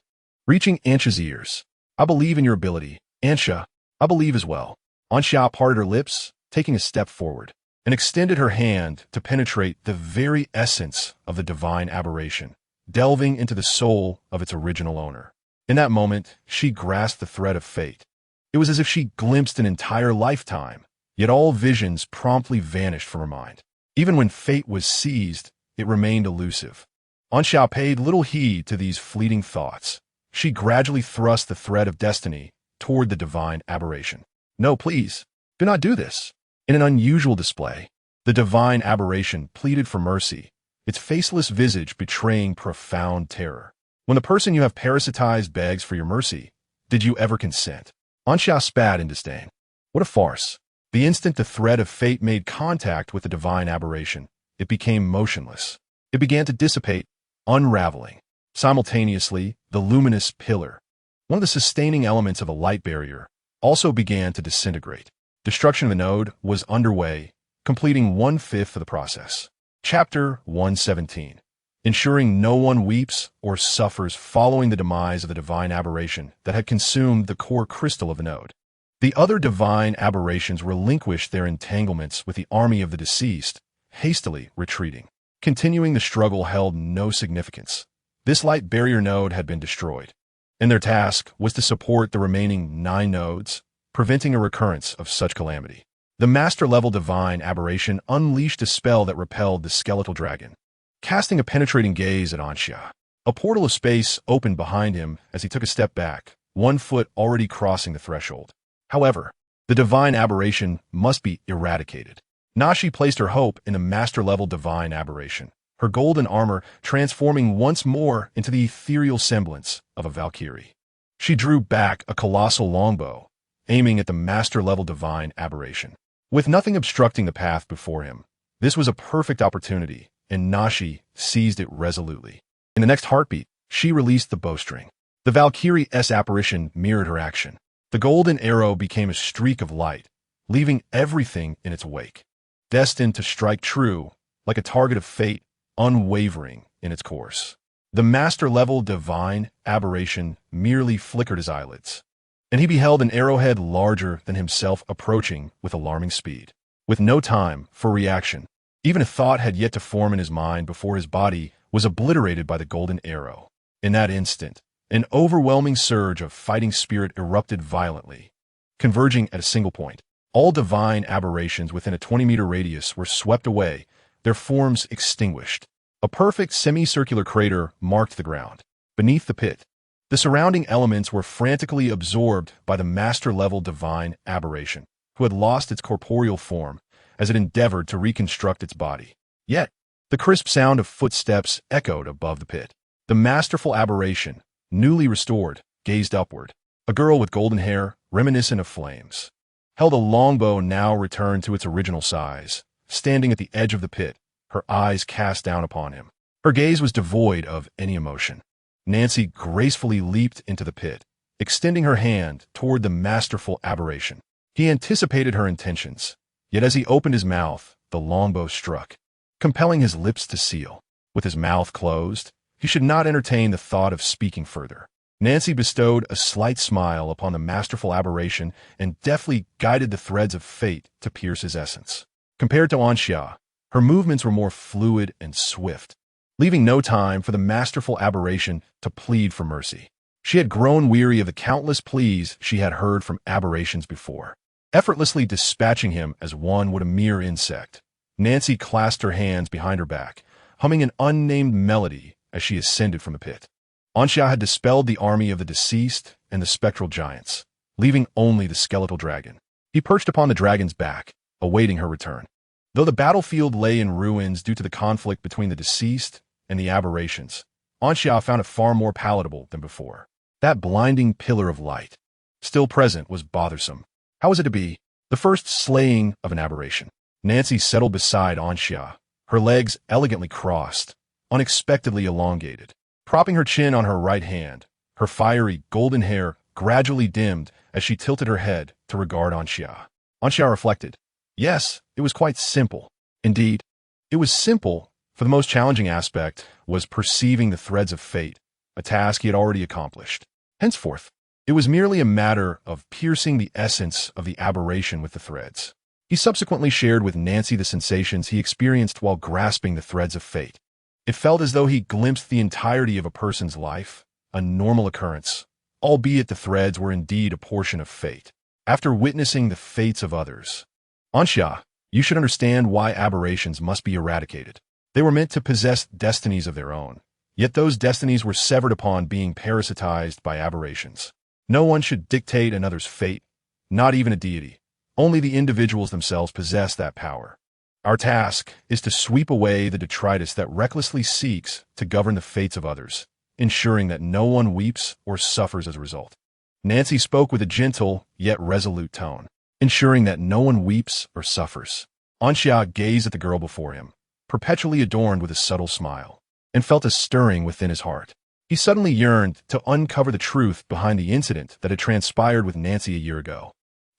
S1: reaching Ansha's ears. I believe in your ability. Ansha, I believe as well. Ansha parted her lips, taking a step forward, and extended her hand to penetrate the very essence of the divine aberration, delving into the soul of its original owner. In that moment, she grasped the thread of fate. It was as if she glimpsed an entire lifetime, yet all visions promptly vanished from her mind. Even when fate was seized, it remained elusive. Ansha paid little heed to these fleeting thoughts. She gradually thrust the thread of destiny toward the divine aberration. No, please, do not do this. In an unusual display, the divine aberration pleaded for mercy, its faceless visage betraying profound terror. When the person you have parasitized begs for your mercy, did you ever consent? Ansha spat in disdain. What a farce. The instant the thread of fate made contact with the divine aberration, it became motionless. It began to dissipate, unraveling. Simultaneously, the luminous pillar, one of the sustaining elements of a light barrier, also began to disintegrate. Destruction of the node was underway, completing 1/5 of the process. Chapter 117. Ensuring no one weeps or suffers following the demise of the divine aberration that had consumed the core crystal of the node. The other divine aberrations relinquished their entanglements with the army of the deceased, hastily retreating. Continuing the struggle held no significance. This light barrier node had been destroyed, and their task was to support the remaining 9 nodes preventing a recurrence of such calamity. The master-level divine aberration unleashed a spell that repelled the skeletal dragon, casting a penetrating gaze at Anxia. A portal of space opened behind him as he took a step back, 1 foot already crossing the threshold. However, the divine aberration must be eradicated. Nashi placed her hope in the master-level divine aberration, her golden armor transforming once more into the ethereal semblance of a Valkyrie. She drew back a colossal longbow, aiming at the master-level divine aberration. With nothing obstructing the path before him, this was a perfect opportunity, and Nashi seized it resolutely. In the next heartbeat, she released the bowstring. The Valkyrie's apparition mirrored her action. The golden arrow became a streak of light, leaving everything in its wake, destined to strike true, like a target of fate, unwavering in its course. The master-level divine aberration merely flickered his eyelids, and he beheld an arrowhead larger than himself approaching with alarming speed. With no time for reaction, even a thought had yet to form in his mind before his body was obliterated by the golden arrow. In that instant, an overwhelming surge of fighting spirit erupted violently, converging at a single point. All divine aberrations within a 20-meter radius were swept away, their forms extinguished. A perfect semicircular crater marked the ground. Beneath the pit, the surrounding elements were frantically absorbed by the master-level divine aberration, who had lost its corporeal form as it endeavored to reconstruct its body. Yet, the crisp sound of footsteps echoed above the pit. The masterful aberration, newly restored, gazed upward. A girl with golden hair, reminiscent of flames, held a longbow now returned to its original size, standing at the edge of the pit, her eyes cast down upon him. Her gaze was devoid of any emotion. Nancy gracefully leaped into the pit, extending her hand toward the masterful aberration. He anticipated her intentions, yet as he opened his mouth, the longbow struck, compelling his lips to seal. With his mouth closed, he should not entertain the thought of speaking further. Nancy bestowed a slight smile upon the masterful aberration and deftly guided the threads of fate to pierce his essence. Compared to Anxia, her movements were more fluid and swift, leaving no time for the masterful aberration to plead for mercy. She had grown weary of the countless pleas she had heard from aberrations before. Effortlessly dispatching him as one would a mere insect, Nancy clasped her hands behind her back, humming an unnamed melody as she ascended from the pit. Anxia had dispelled the army of the deceased and the spectral giants, leaving only the skeletal dragon. He perched upon the dragon's back, awaiting her return. Though the battlefield lay in ruins due to the conflict between the deceased and the aberrations, Anxia found it far more palatable than before. That blinding pillar of light, still present, was bothersome. How was it to be? The first slaying of an aberration. Nancy settled beside Anxia, her legs elegantly crossed, unexpectedly elongated. Propping her chin on her right hand, her fiery golden hair gradually dimmed as she tilted her head to regard Anxia. Anxia reflected. Yes, it was quite simple. Indeed, it was simple, for the most challenging aspect was perceiving the threads of fate, a task he had already accomplished. Henceforth, it was merely a matter of piercing the essence of the aberration with the threads. He subsequently shared with Nancy the sensations he experienced while grasping the threads of fate. It felt as though he glimpsed the entirety of a person's life, a normal occurrence, albeit the threads were indeed a portion of fate. After witnessing the fates of others, Anxia, you should understand why aberrations must be eradicated. They were meant to possess destinies of their own, yet those destinies were severed upon being parasitized by aberrations. No one should dictate another's fate, not even a deity. Only the individuals themselves possess that power. Our task is to sweep away the detritus that recklessly seeks to govern the fates of others, ensuring that no one weeps or suffers as a result. Nancy spoke with a gentle yet resolute tone, ensuring that no one weeps or suffers. Anxia gazed at the girl before him, perpetually adorned with a subtle smile, and felt a stirring within his heart. He suddenly yearned to uncover the truth behind the incident that had transpired with Nancy a year ago.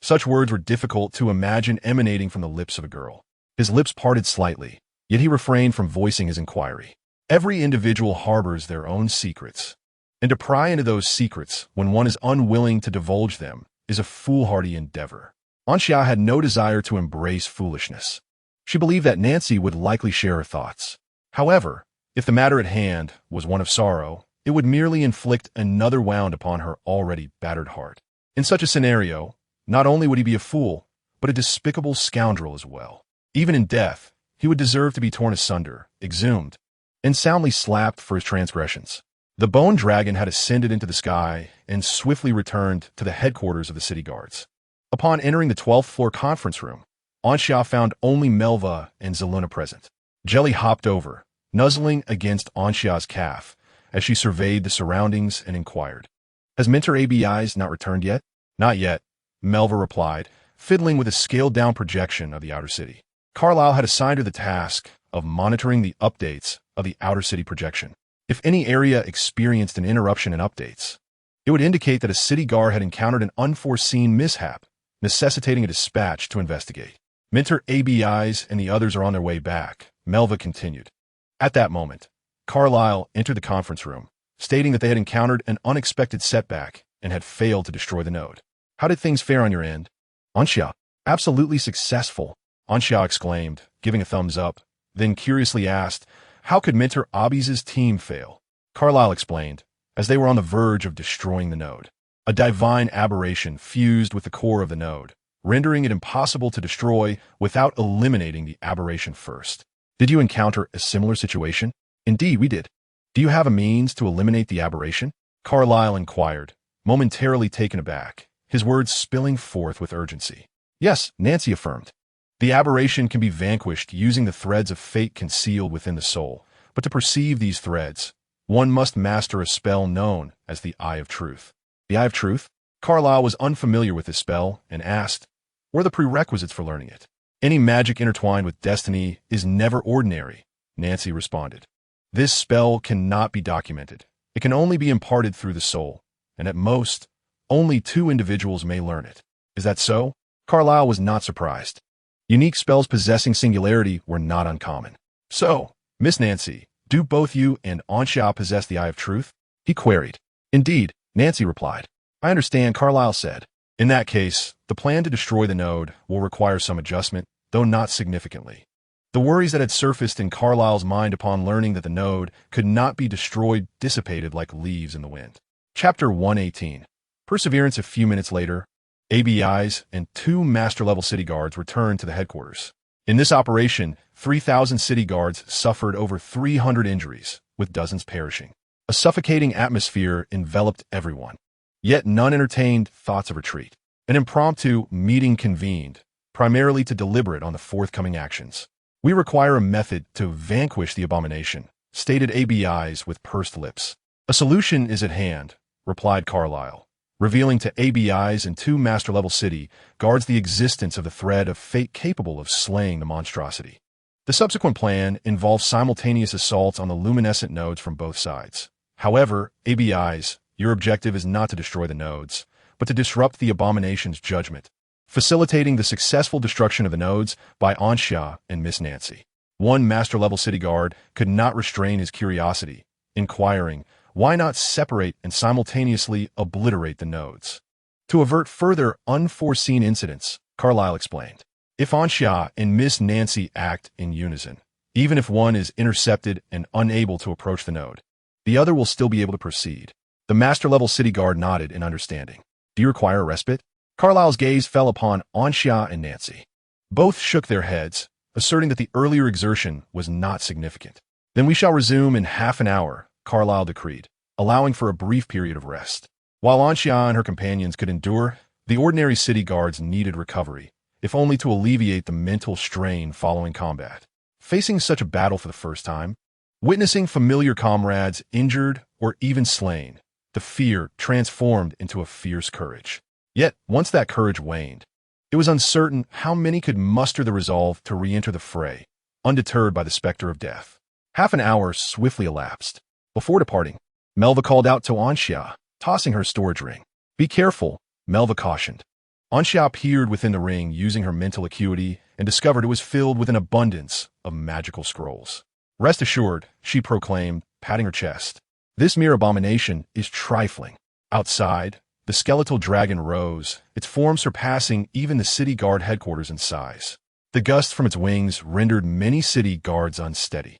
S1: Such words were difficult to imagine emanating from the lips of a girl. His lips parted slightly, yet he refrained from voicing his inquiry. Every individual harbors their own secrets, and to pry into those secrets when one is unwilling to divulge them is a foolhardy endeavor. Anxia had no desire to embrace foolishness. She believed that Nancy would likely share her thoughts. However, if the matter at hand was one of sorrow, it would merely inflict another wound upon her already battered heart. In such a scenario, Not only would he be a fool, but a despicable scoundrel as well. Even in death, he would deserve to be torn asunder, exhumed, and soundly slapped for his transgressions. The bone dragon had ascended into the sky and swiftly returned to the headquarters of the city guards. Upon entering the 12th floor conference room, Anxia found only Melva and Zeluna present. Jelly hopped over, nuzzling against Anxia's calf as she surveyed the surroundings and inquired, "Has Mentor ABIs not returned yet?" "Not yet," Melva replied, fiddling with a scaled-down projection of the outer city. Carlyle had assigned her the task of monitoring the updates of the outer city projection. If any area experienced an interruption in updates, it would indicate that a city guard had encountered an unforeseen mishap, necessitating a dispatch to investigate. Mentor ABIs and the others are on their way back, Melva continued. At that moment, Carlyle entered the conference room, stating that they had encountered an unexpected setback and had failed to destroy the node. "How did things fare on your end?" "Anxia, absolutely successful," Anxia exclaimed, giving a thumbs up, then curiously asked, "How could Mentor Abis's team fail?" Carlyle explained, as they were on the verge of destroying the node. A divine aberration fused with the core of the node, rendering it impossible to destroy without eliminating the aberration first. "Did you encounter a similar situation?" "Indeed, we did." "Do you have a means to eliminate the aberration?" Carlyle inquired, momentarily taken aback, his words spilling forth with urgency. "Yes," Nancy affirmed. "The aberration can be vanquished using the threads of fate concealed within the soul, but to perceive these threads, one must master a spell known as the Eye of Truth." "The Eye of Truth?" Carlyle was unfamiliar with this spell and asked, "What are the prerequisites for learning it?" "Any magic intertwined with destiny is never ordinary," Nancy responded. "This spell cannot be documented. It can only be imparted through the soul, and at most, only 2 individuals may learn it." "Is that so?" Carlyle was not surprised. Unique spells possessing singularity were not uncommon. "So, Miss Nancy, do both you and Anxia possess the Eye of Truth?" he queried. "Indeed," Nancy replied. "I understand," Carlyle said. "In that case, the plan to destroy the node will require some adjustment, though not significantly." The worries that had surfaced in Carlyle's mind upon learning that the node could not be destroyed dissipated like leaves in the wind. Chapter 118. Perseverance. A few minutes later, ABIs and 2 master-level city guards returned to the headquarters. In this operation, 3,000 city guards suffered over 300 injuries, with dozens perishing. A suffocating atmosphere enveloped everyone. Yet none entertained thoughts of retreat. An impromptu meeting convened, primarily to deliberate on the forthcoming actions. "We require a method to vanquish the abomination," stated ABIs with pursed lips. "A solution is at hand," replied Carlyle, revealing to ABIs and 2 master-level city guards the existence of the thread of fate capable of slaying the monstrosity. The subsequent plan involves simultaneous assaults on the luminescent nodes from both sides. However, ABIs, your objective is not to destroy the nodes, but to disrupt the abomination's judgment, facilitating the successful destruction of the nodes by Anxia and Miss Nancy. One master-level city guard could not restrain his curiosity, inquiring, "Why not separate and simultaneously obliterate the nodes?" To avert further unforeseen incidents, Carlyle explained, "If Anxia and Miss Nancy act in unison, even if one is intercepted and unable to approach the node, the other will still be able to proceed." The master-level city guard nodded in understanding. "Do you require a respite?" Carlyle's gaze fell upon Anxia and Nancy. Both shook their heads, asserting that the earlier exertion was not significant. "Then we shall resume in half an hour," Carlyle decreed, allowing for a brief period of rest. While Anxia and her companions could endure, the ordinary city guards needed recovery, if only to alleviate the mental strain following combat. Facing such a battle for the first time, witnessing familiar comrades injured or even slain, the fear transformed into a fierce courage. Yet, once that courage waned, it was uncertain how many could muster the resolve to re-enter the fray, undeterred by the specter of death. Half an hour swiftly elapsed. Before departing, Melva called out to Anxia, tossing her storage ring. "Be careful," Melva cautioned. Anxia peered within the ring using her mental acuity and discovered it was filled with an abundance of magical scrolls. "Rest assured," she proclaimed, patting her chest. "This mere abomination is trifling." Outside, the skeletal dragon rose, its form surpassing even the city guard headquarters in size. The gust from its wings rendered many city guards unsteady.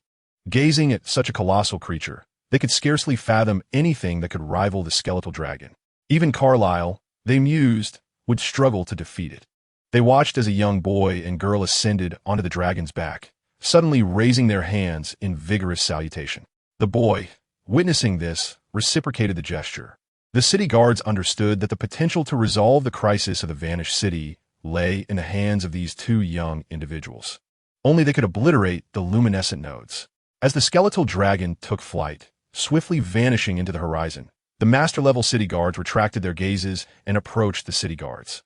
S1: Gazing at such a colossal creature, they could scarcely fathom anything that could rival the skeletal dragon. Even Carlyle, they mused, would struggle to defeat it. They watched as a young boy and girl ascended onto the dragon's back, suddenly raising their hands in vigorous salutation. The boy, witnessing this, reciprocated the gesture. The city guards understood that the potential to resolve the crisis of the vanished city lay in the hands of these two young individuals. Only they could obliterate the luminescent nodes. As the skeletal dragon took flight, swiftly vanishing into the horizon, the master-level city guards retracted their gazes and approached the city guards.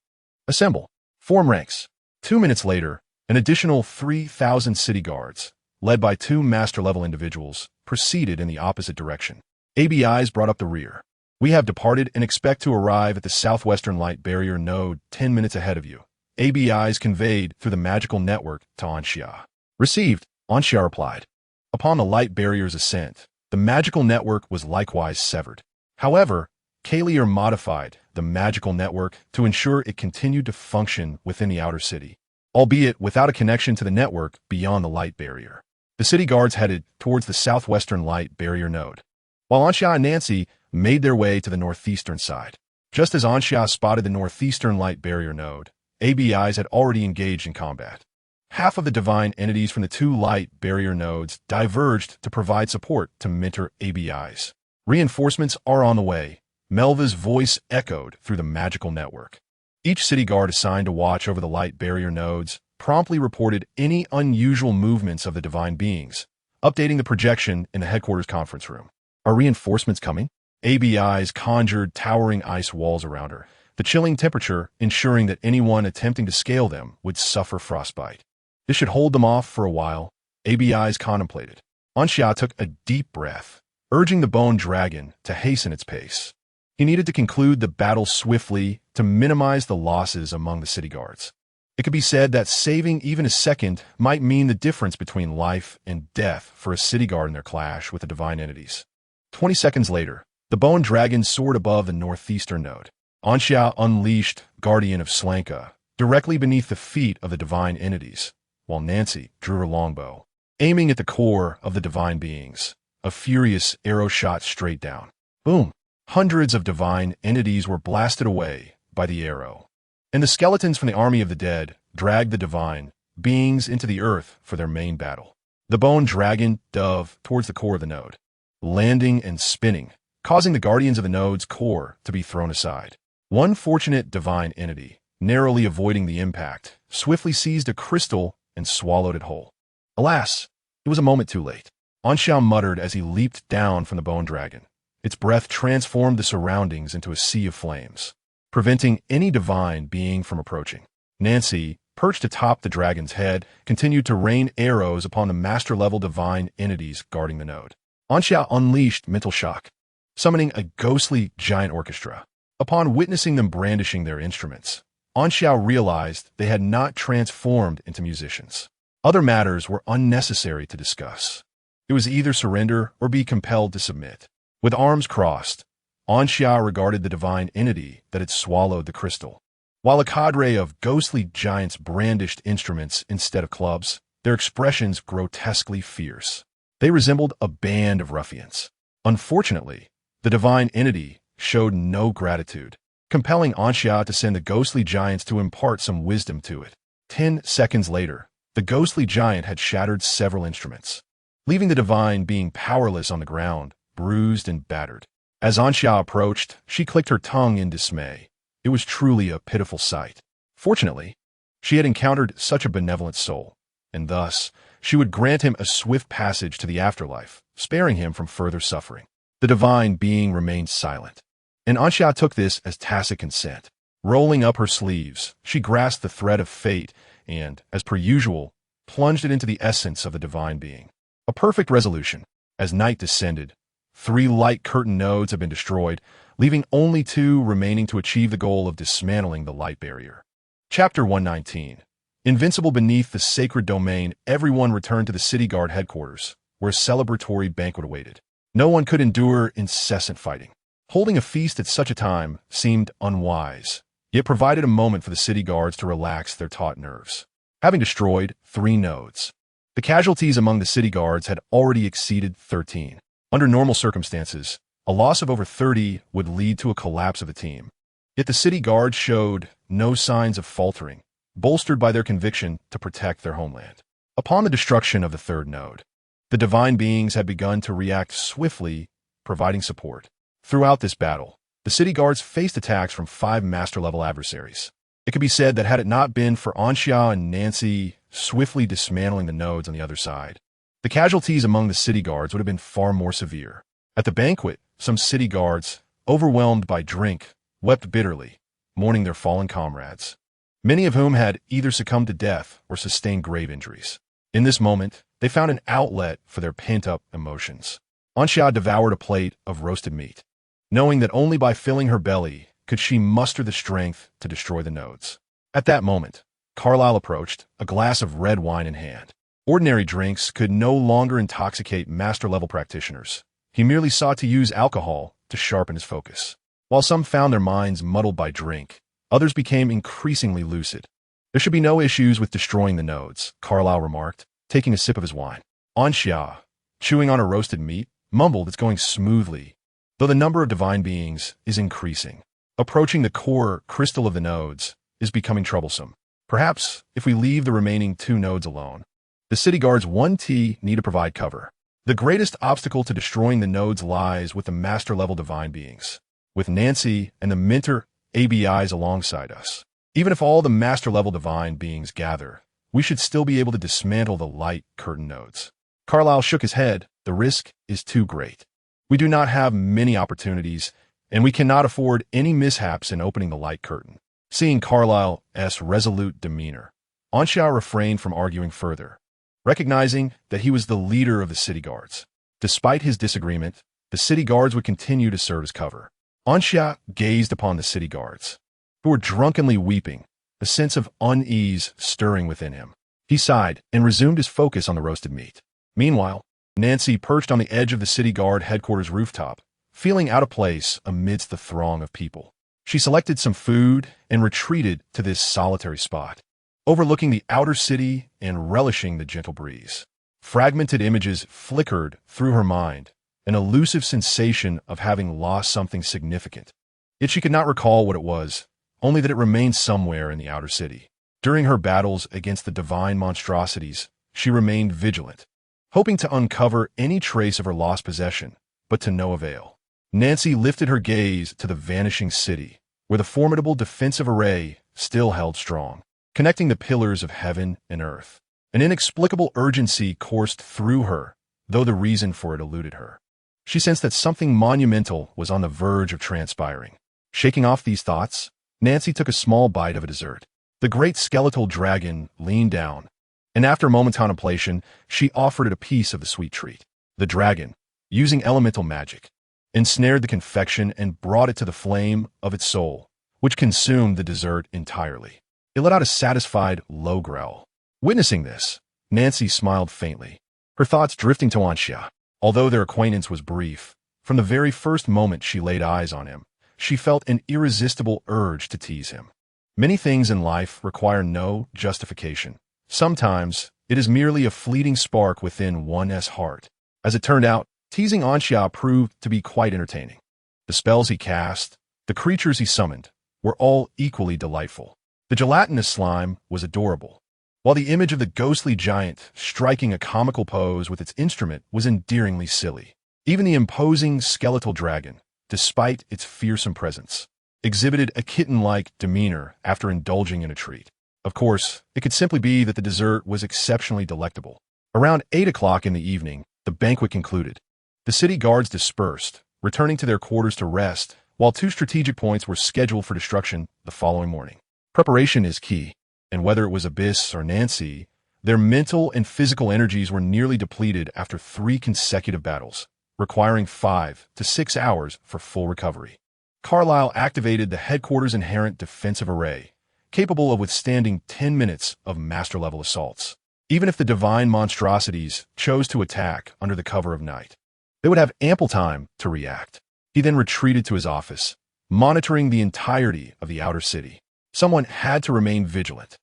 S1: Assemble. Form ranks. 2 minutes later, an additional 3,000 city guards, led by 2 master-level individuals, proceeded in the opposite direction. ABIs brought up the rear. We have departed and expect to arrive at the southwestern light barrier node 10 minutes ahead of you. ABIs conveyed through the magical network to Anxia. Received, Anxia replied. Upon the light barrier's ascent, the magical network was likewise severed. However, Kalier modified the magical network to ensure it continued to function within the outer city, albeit without a connection to the network beyond the light barrier. The city guards headed towards the southwestern light barrier node, while Anxia and Nancy made their way to the northeastern side. Just as Anxia spotted the northeastern light barrier node, ABIs had already engaged in combat. Half of the divine entities from the 2 light barrier nodes diverged to provide support to mentor ABIs. Reinforcements are on the way, Melva's voice echoed through the magical network. Each city guard assigned to watch over the light barrier nodes promptly reported any unusual movements of the divine beings, updating the projection in the headquarters conference room. Are reinforcements coming? ABIs conjured towering ice walls around her, the chilling temperature ensuring that anyone attempting to scale them would suffer frostbite. This should hold them off for a while, ABIs contemplated. Anxia took a deep breath, urging the bone dragon to hasten its pace. He needed to conclude the battle swiftly to minimize the losses among the city guards. It could be said that saving even a second might mean the difference between life and death for a city guard in their clash with the divine entities. 20 seconds later, the bone dragon soared above the northeastern node. Anxia unleashed Guardian of Slanka directly beneath the feet of the divine entities, while Nancy drew her longbow, aiming at the core of the divine beings. A furious arrow shot straight down. Boom! Hundreds of divine entities were blasted away by the arrow, and the skeletons from the army of the dead dragged the divine beings into the earth for their main battle. The bone dragon dove towards the core of the node, landing and spinning, causing the guardians of the node's core to be thrown aside. One fortunate divine entity, narrowly avoiding the impact, swiftly seized a crystal and swallowed it whole. Alas, it was a moment too late. Anxia muttered as he leaped down from the bone dragon. Its breath transformed the surroundings into a sea of flames, preventing any divine being from approaching. Nancy, perched atop the dragon's head, continued to rain arrows upon the master-level divine entities guarding the node. Anxia unleashed mental shock, summoning a ghostly giant orchestra. Upon witnessing them brandishing their instruments, Anxia realized they had not transformed into musicians. Other matters were unnecessary to discuss. It was either surrender or be compelled to submit. With arms crossed, Anxia regarded the divine entity that had swallowed the crystal. While a cadre of ghostly giants brandished instruments instead of clubs, their expressions grotesquely fierce. They resembled a band of ruffians. Unfortunately, the divine entity showed no gratitude, compelling Anxia to send the ghostly giants to impart some wisdom to it. 10 seconds later, the ghostly giant had shattered several instruments, leaving the divine being powerless on the ground, bruised and battered. As Anxia approached, she clicked her tongue in dismay. It was truly a pitiful sight. Fortunately, she had encountered such a benevolent soul, and thus she would grant him a swift passage to the afterlife, sparing him from further suffering. The divine being remained silent, and Anxia took this as tacit consent. Rolling up her sleeves, she grasped the thread of fate and, as per usual, plunged it into the essence of the divine being. A perfect resolution. As night descended, 3 light curtain nodes had been destroyed, leaving only 2 remaining to achieve the goal of dismantling the light barrier. Chapter 119. Invincible beneath the sacred domain, everyone returned to the city guard headquarters, where a celebratory banquet awaited. No one could endure incessant fighting. Holding a feast at such a time seemed unwise, yet provided a moment for the city guards to relax their taut nerves. Having destroyed 3 nodes, the casualties among the city guards had already exceeded 13. Under normal circumstances, a loss of over 30 would lead to a collapse of the team. Yet the city guards showed no signs of faltering, bolstered by their conviction to protect their homeland. Upon the destruction of the third node, the divine beings had begun to react swiftly, providing support. Throughout this battle, the city guards faced attacks from 5 master-level adversaries. It could be said that had it not been for Anxia and Nancy swiftly dismantling the nodes on the other side, the casualties among the city guards would have been far more severe. At the banquet, some city guards, overwhelmed by drink, wept bitterly, mourning their fallen comrades, many of whom had either succumbed to death or sustained grave injuries. In this moment, they found an outlet for their pent-up emotions. Anxia devoured a plate of roasted meat, knowing that only by filling her belly could she muster the strength to destroy the nodes. At that moment, Carlyle approached, a glass of red wine in hand. Ordinary drinks could no longer intoxicate master-level practitioners. He merely sought to use alcohol to sharpen his focus. While some found their minds muddled by drink, others became increasingly lucid. There should be no issues with destroying the nodes, Carlyle remarked, taking a sip of his wine. Anxia, chewing on her roasted meat, mumbled, "It's going smoothly, though the number of divine beings is increasing. Approaching the core crystal of the nodes is becoming troublesome. Perhaps if we leave the remaining 2 nodes alone, the city guards 1T need to provide cover. The greatest obstacle to destroying the nodes lies with the master-level divine beings, with Nancy and the Mentor ABIs alongside us. Even if all the master-level divine beings gather, we should still be able to dismantle the light curtain nodes." Carlyle shook his head. "The risk is too great. We do not have many opportunities, and we cannot afford any mishaps in opening the light curtain." Seeing Carlyle's resolute demeanor, Anxia refrained from arguing further, recognizing that he was the leader of the city guards. Despite his disagreement, the city guards would continue to serve as cover. Anxia gazed upon the city guards, who were drunkenly weeping, a sense of unease stirring within him. He sighed and resumed his focus on the roasted meat. Meanwhile, Nancy perched on the edge of the city guard headquarters rooftop, feeling out of place amidst the throng of people. She selected some food and retreated to this solitary spot, overlooking the outer city and relishing the gentle breeze. Fragmented images flickered through her mind, an elusive sensation of having lost something significant. Yet she could not recall what it was, only that it remained somewhere in the outer city. During her battles against the divine monstrosities, she remained vigilant, hoping to uncover any trace of her lost possession, but to no avail. Nancy lifted her gaze to the vanishing city, where the formidable defensive array still held strong, connecting the pillars of heaven and earth. An inexplicable urgency coursed through her, though the reason for it eluded her. She sensed that something monumental was on the verge of transpiring. Shaking off these thoughts, Nancy took a small bite of a dessert. The great skeletal dragon leaned down, and after a moment's contemplation, she offered it a piece of the sweet treat. The dragon, using elemental magic, ensnared the confection and brought it to the flame of its soul, which consumed the dessert entirely. It let out a satisfied, low growl. Witnessing this, Nancy smiled faintly, her thoughts drifting to Anxia. Although their acquaintance was brief, from the very first moment she laid eyes on him, she felt an irresistible urge to tease him. Many things in life require no justification. Sometimes, it is merely a fleeting spark within one's heart. As it turned out, teasing Anxia proved to be quite entertaining. The spells he cast, the creatures he summoned, were all equally delightful. The gelatinous slime was adorable, while the image of the ghostly giant striking a comical pose with its instrument was endearingly silly. Even the imposing skeletal dragon, despite its fearsome presence, exhibited a kitten-like demeanor after indulging in a treat. Of course, it could simply be that the dessert was exceptionally delectable. Around 8 o'clock in the evening, the banquet concluded. The city guards dispersed, returning to their quarters to rest, while 2 strategic points were scheduled for destruction the following morning. Preparation is key, and whether it was Abyss or Nancy, their mental and physical energies were nearly depleted after 3 consecutive battles, requiring 5 to 6 hours for full recovery. Carlyle activated the headquarters' inherent defensive array, capable of withstanding 10 minutes of master-level assaults. Even if the divine monstrosities chose to attack under the cover of night, they would have ample time to react. He then retreated to his office, monitoring the entirety of the outer city. Someone had to remain vigilant.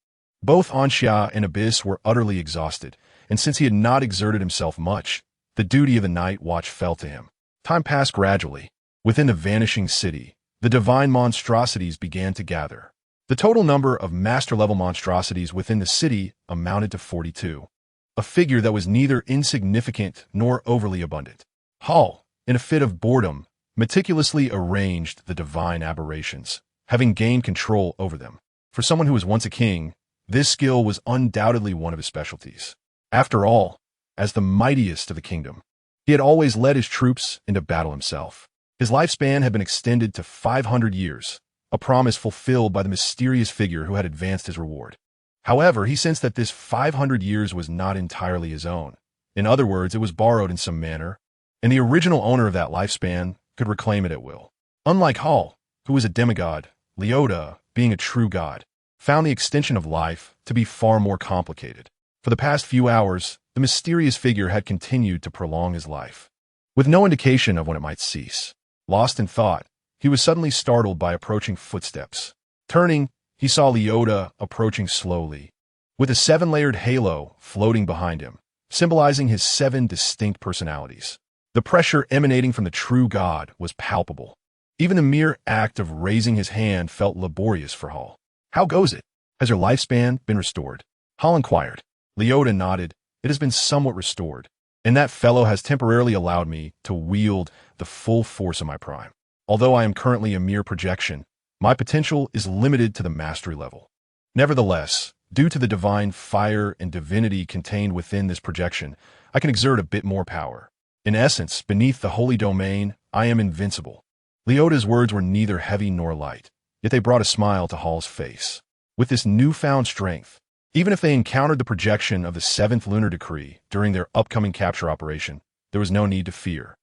S1: Both Anxia and Abyss were utterly exhausted, and since he had not exerted himself much, the duty of the night watch fell to him. Time passed gradually. Within the vanishing city, the divine monstrosities began to gather, The total number of master-level monstrosities within the city amounted to 42, a figure that was neither insignificant nor overly abundant. Hall, in a fit of boredom, meticulously arranged the divine aberrations, having gained control over them. For someone who was once a king, this skill was undoubtedly one of his specialties. After all, as the mightiest of the kingdom, he had always led his troops into battle himself. His lifespan had been extended to 500 years, a promise fulfilled by the mysterious figure who had advanced his reward. However, he sensed that this 500 years was not entirely his own. In other words, it was borrowed in some manner, and the original owner of that lifespan could reclaim it at will. Unlike Hall, who was a demigod, Leota, being a true god, found the extension of life to be far more complicated. For the past few hours, the mysterious figure had continued to prolong his life, with no indication of when it might cease. Lost in thought, he was suddenly startled by approaching footsteps. Turning, he saw Leota approaching slowly, with a 7-layered halo floating behind him, symbolizing his 7 distinct personalities. The pressure emanating from the true god was palpable. Even the mere act of raising his hand felt laborious for Hall. "How goes it? Has your lifespan been restored?" Hall inquired. Leota nodded. "It has been somewhat restored, and that fellow has temporarily allowed me to wield the full force of my prime. Although I am currently a mere projection, my potential is limited to the mastery level. Nevertheless, due to the divine fire and divinity contained within this projection, I can exert a bit more power. In essence, beneath the holy domain, I am invincible." Leota's words were neither heavy nor light, yet they brought a smile to Hall's face. With this newfound strength, even if they encountered the projection of the 7th lunar decree during their upcoming capture operation, there was no need to fear.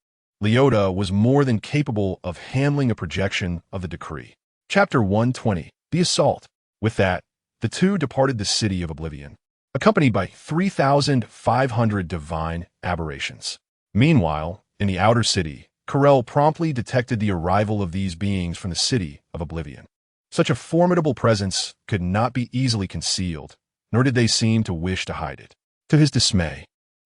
S1: Leota was more than capable of handling a projection of the decree. Chapter 120, The Assault. With that, the two departed the city of Oblivion, accompanied by 3,500 divine aberrations. Meanwhile, in the outer city, Corel promptly detected the arrival of these beings from the city of Oblivion. Such a formidable presence could not be easily concealed, nor did they seem to wish to hide it. To his dismay,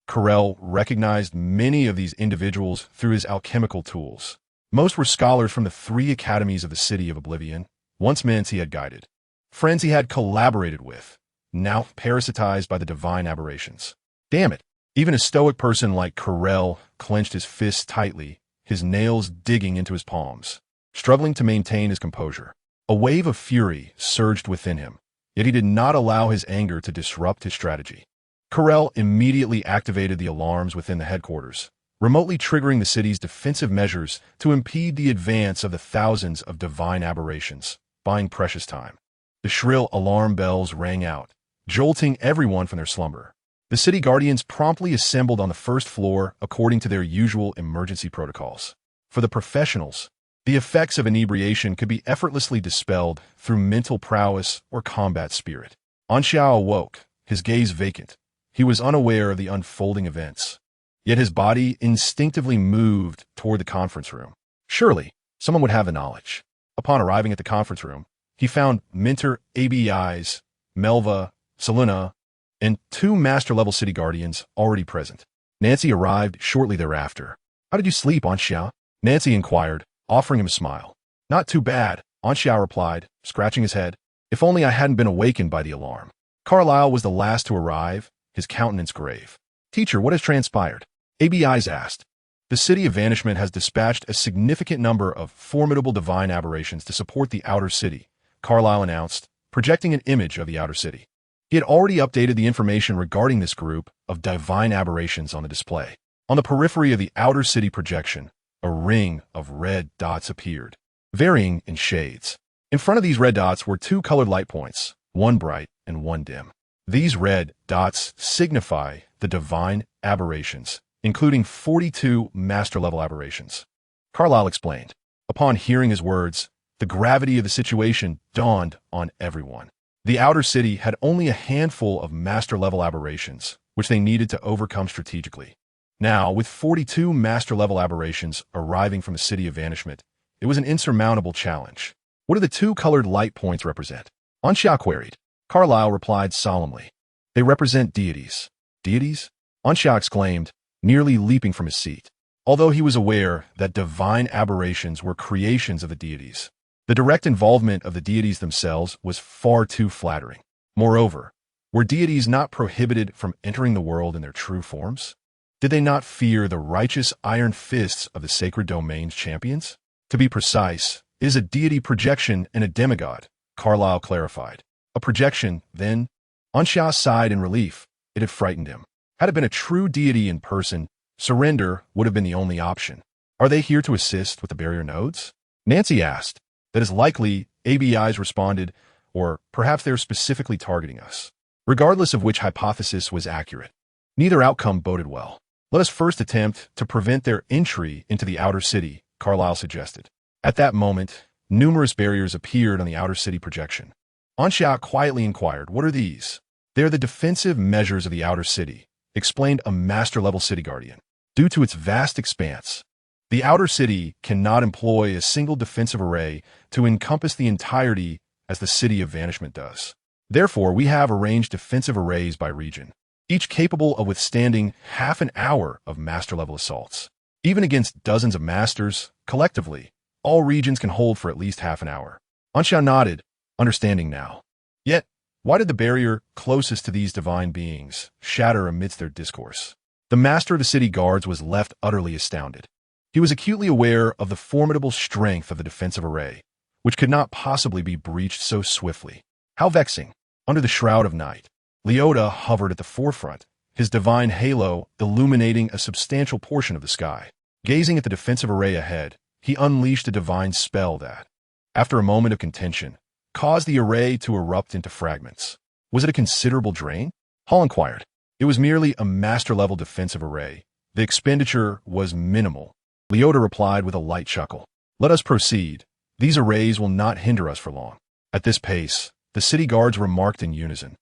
S1: Corel recognized many of these individuals through his alchemical tools. Most were scholars from the 3 academies of the city of Oblivion, once men he had guided, friends he had collaborated with, now parasitized by the divine aberrations. Damn it! Even a stoic person like Corel clenched his fists tightly, his nails digging into his palms, struggling to maintain his composure. A wave of fury surged within him, yet he did not allow his anger to disrupt his strategy. Corel immediately activated the alarms within the headquarters, remotely triggering the city's defensive measures to impede the advance of the thousands of divine aberrations, buying precious time. The shrill alarm bells rang out, jolting everyone from their slumber. The city guardians promptly assembled on the first floor according to their usual emergency protocols. For the professionals, the effects of inebriation could be effortlessly dispelled through mental prowess or combat spirit. Anxiao awoke, his gaze vacant. He was unaware of the unfolding events, yet his body instinctively moved toward the conference room. Surely, someone would have the knowledge. Upon arriving at the conference room, he found Mentor ABIs, Melva, Selena, and 2 master-level city guardians already present. Nancy arrived shortly thereafter. "How did you sleep, Anxiao?" Nancy inquired, offering him a smile. "Not too bad," Anxiao replied, scratching his head. "If only I hadn't been awakened by the alarm." Carlyle was the last to arrive, his countenance grave. "Teacher, what has transpired?" ABIs asked. "The City of Vanishment has dispatched a significant number of formidable divine aberrations to support the outer city," Carlyle announced, projecting an image of the outer city. He had already updated the information regarding this group of divine aberrations on the display. On the periphery of the outer city projection, a ring of red dots appeared, varying in shades. In front of these red dots were 2 colored light points, one bright and one dim. These red dots signify the divine aberrations, including 42 master-level aberrations. Carlyle explained. Upon hearing his words, the gravity of the situation dawned on everyone. The outer city had only a handful of master-level aberrations, which they needed to overcome strategically. Now, with 42 master-level aberrations arriving from the City of Vanishment, it was an insurmountable challenge. "What do the 2 colored light points represent?" Anxiao queried. Carlyle replied solemnly. "They represent deities." "Deities?" Anxiao exclaimed, nearly leaping from his seat. Although he was aware that divine aberrations were creations of the deities, The direct involvement of the deities themselves was far too flattering. Moreover, were deities not prohibited from entering the world in their true forms? Did they not fear the righteous iron fists of the sacred domain's champions? To be precise, it is a deity projection and a demigod, Carlyle clarified. A projection, then? Anxia sighed in relief. It had frightened him. Had it been a true deity in person, surrender would have been the only option. Are they here to assist with the barrier nodes? Nancy asked. That is likely, ABIs responded, or perhaps they're specifically targeting us. Regardless of which hypothesis was accurate, neither outcome boded well. Let us first attempt to prevent their entry into the outer city, Carlyle suggested. At that moment, numerous barriers appeared on the outer city projection. Anxia quietly inquired, "What are these?" "They are the defensive measures of the outer city," explained a master-level city guardian. Due to its vast expanse, the outer city cannot employ a single defensive array to encompass the entirety as the City of Vanishment does. Therefore, we have arranged defensive arrays by region, each capable of withstanding half an hour of master-level assaults. Even against dozens of masters, collectively, all regions can hold for at least half an hour. Anxia nodded, understanding now. Yet, why did the barrier closest to these divine beings shatter amidst their discourse? The master of the city guards was left utterly astounded. He was acutely aware of the formidable strength of the defensive array, which could not possibly be breached so swiftly. How vexing! Under the shroud of night, Leota hovered at the forefront, his divine halo illuminating a substantial portion of the sky. Gazing at the defensive array ahead, he unleashed a divine spell that, after a moment of contention, caused the array to erupt into fragments. Was it a considerable drain? Hall inquired. It was merely a master-level defensive array. The expenditure was minimal. Leota replied with a light chuckle. Let us proceed. These arrays will not hinder us for long. At this pace, the city guards remarked in unison.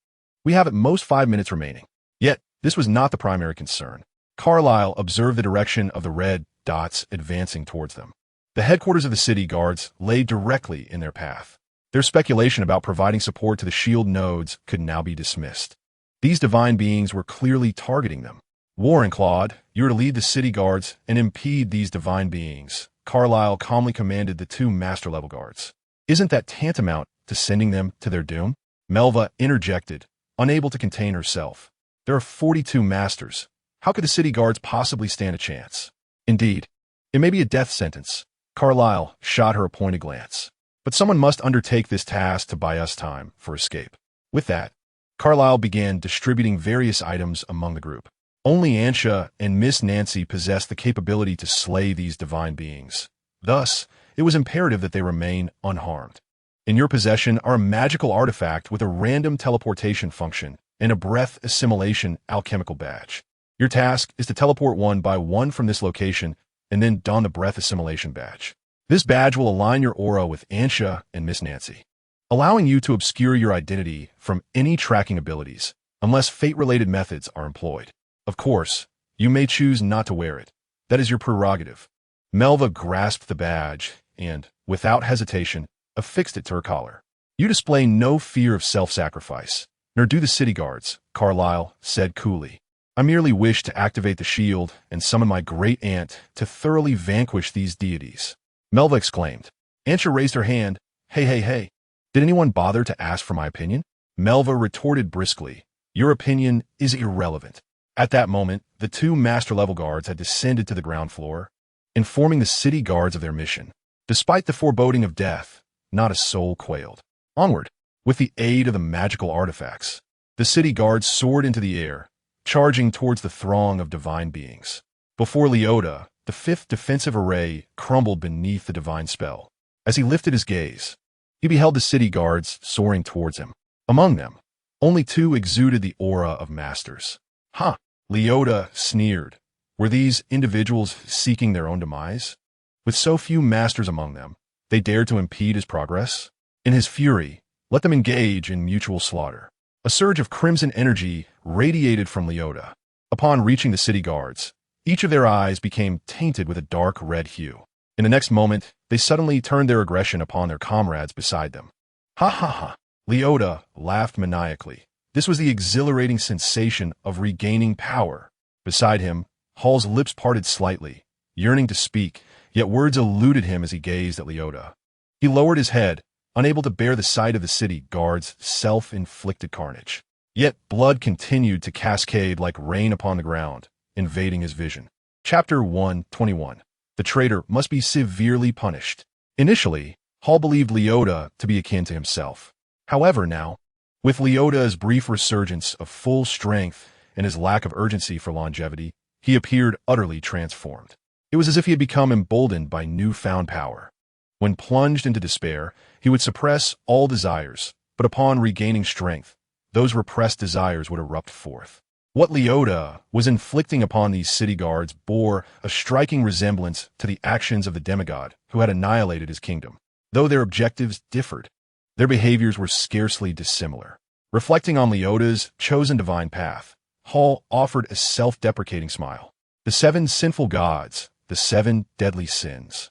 S1: We have at most 5 minutes remaining. Yet, this was not the primary concern. Carlyle observed the direction of the red dots advancing towards them. The headquarters of the city guards lay directly in their path. Their speculation about providing support to the shield nodes could now be dismissed. These divine beings were clearly targeting them. Warren Claude, you are to lead the city guards and impede these divine beings, Carlyle calmly commanded the two master-level guards. Isn't that tantamount to sending them to their doom? Melva interjected, unable to contain herself. There are 42 masters. How could the city guards possibly stand a chance? Indeed, it may be a death sentence. Carlyle shot her a pointed glance. But someone must undertake this task to buy us time for escape. With that, Carlyle began distributing various items among the group. Only Anxia and Miss Nancy possessed the capability to slay these divine beings. Thus, it was imperative that they remain unharmed. In your possession are a magical artifact with a random teleportation function and a breath assimilation alchemical badge. Your task is to teleport one by one from this location and then don the breath assimilation badge. This badge will align your aura with Anxia and Miss Nancy, allowing you to obscure your identity from any tracking abilities, unless fate-related methods are employed. Of course, you may choose not to wear it. That is your prerogative. Melva grasped the badge and, without hesitation, affixed it to her collar. You display no fear of self-sacrifice, nor do the city guards, Carlyle said coolly. I merely wish to activate the shield and summon my great aunt to thoroughly vanquish these deities. Melva exclaimed. Anxia raised her hand. Hey. Did anyone bother to ask for my opinion? Melva retorted briskly. Your opinion is irrelevant. At that moment, the two master-level guards had descended to the ground floor, informing the city guards of their mission. Despite the foreboding of death, not a soul quailed. Onward, with the aid of the magical artifacts, the city guards soared into the air, charging towards the throng of divine beings. Before Leota, the fifth defensive array crumbled beneath the divine spell. As he lifted his gaze, he beheld the city guards soaring towards him. Among them, only two exuded the aura of masters. Ha! Leota sneered. Were these individuals seeking their own demise? With so few masters among them, they dared to impede his progress? In his fury, let them engage in mutual slaughter. A surge of crimson energy radiated from Leota. Upon reaching the city guards, each of their eyes became tainted with a dark red hue. In the next moment, they suddenly turned their aggression upon their comrades beside them. Ha! Leota laughed maniacally. This was the exhilarating sensation of regaining power. Beside him, Hall's lips parted slightly, yearning to speak, yet words eluded him as he gazed at Leota. He lowered his head, unable to bear the sight of the city guard's self-inflicted carnage. Yet blood continued to cascade like rain upon the ground, invading his vision. Chapter 121. The traitor must be severely punished. Initially, Hall believed Leota to be akin to himself. However, now, with Leota's brief resurgence of full strength and his lack of urgency for longevity, he appeared utterly transformed. It was as if he had become emboldened by newfound power. When plunged into despair, he would suppress all desires, but upon regaining strength, those repressed desires would erupt forth. What Leota was inflicting upon these city guards bore a striking resemblance to the actions of the demigod who had annihilated his kingdom. Though their objectives differed, their behaviors were scarcely dissimilar. Reflecting on Leota's chosen divine path, Hall offered a self-deprecating smile. The 7 sinful gods, the 7 deadly sins.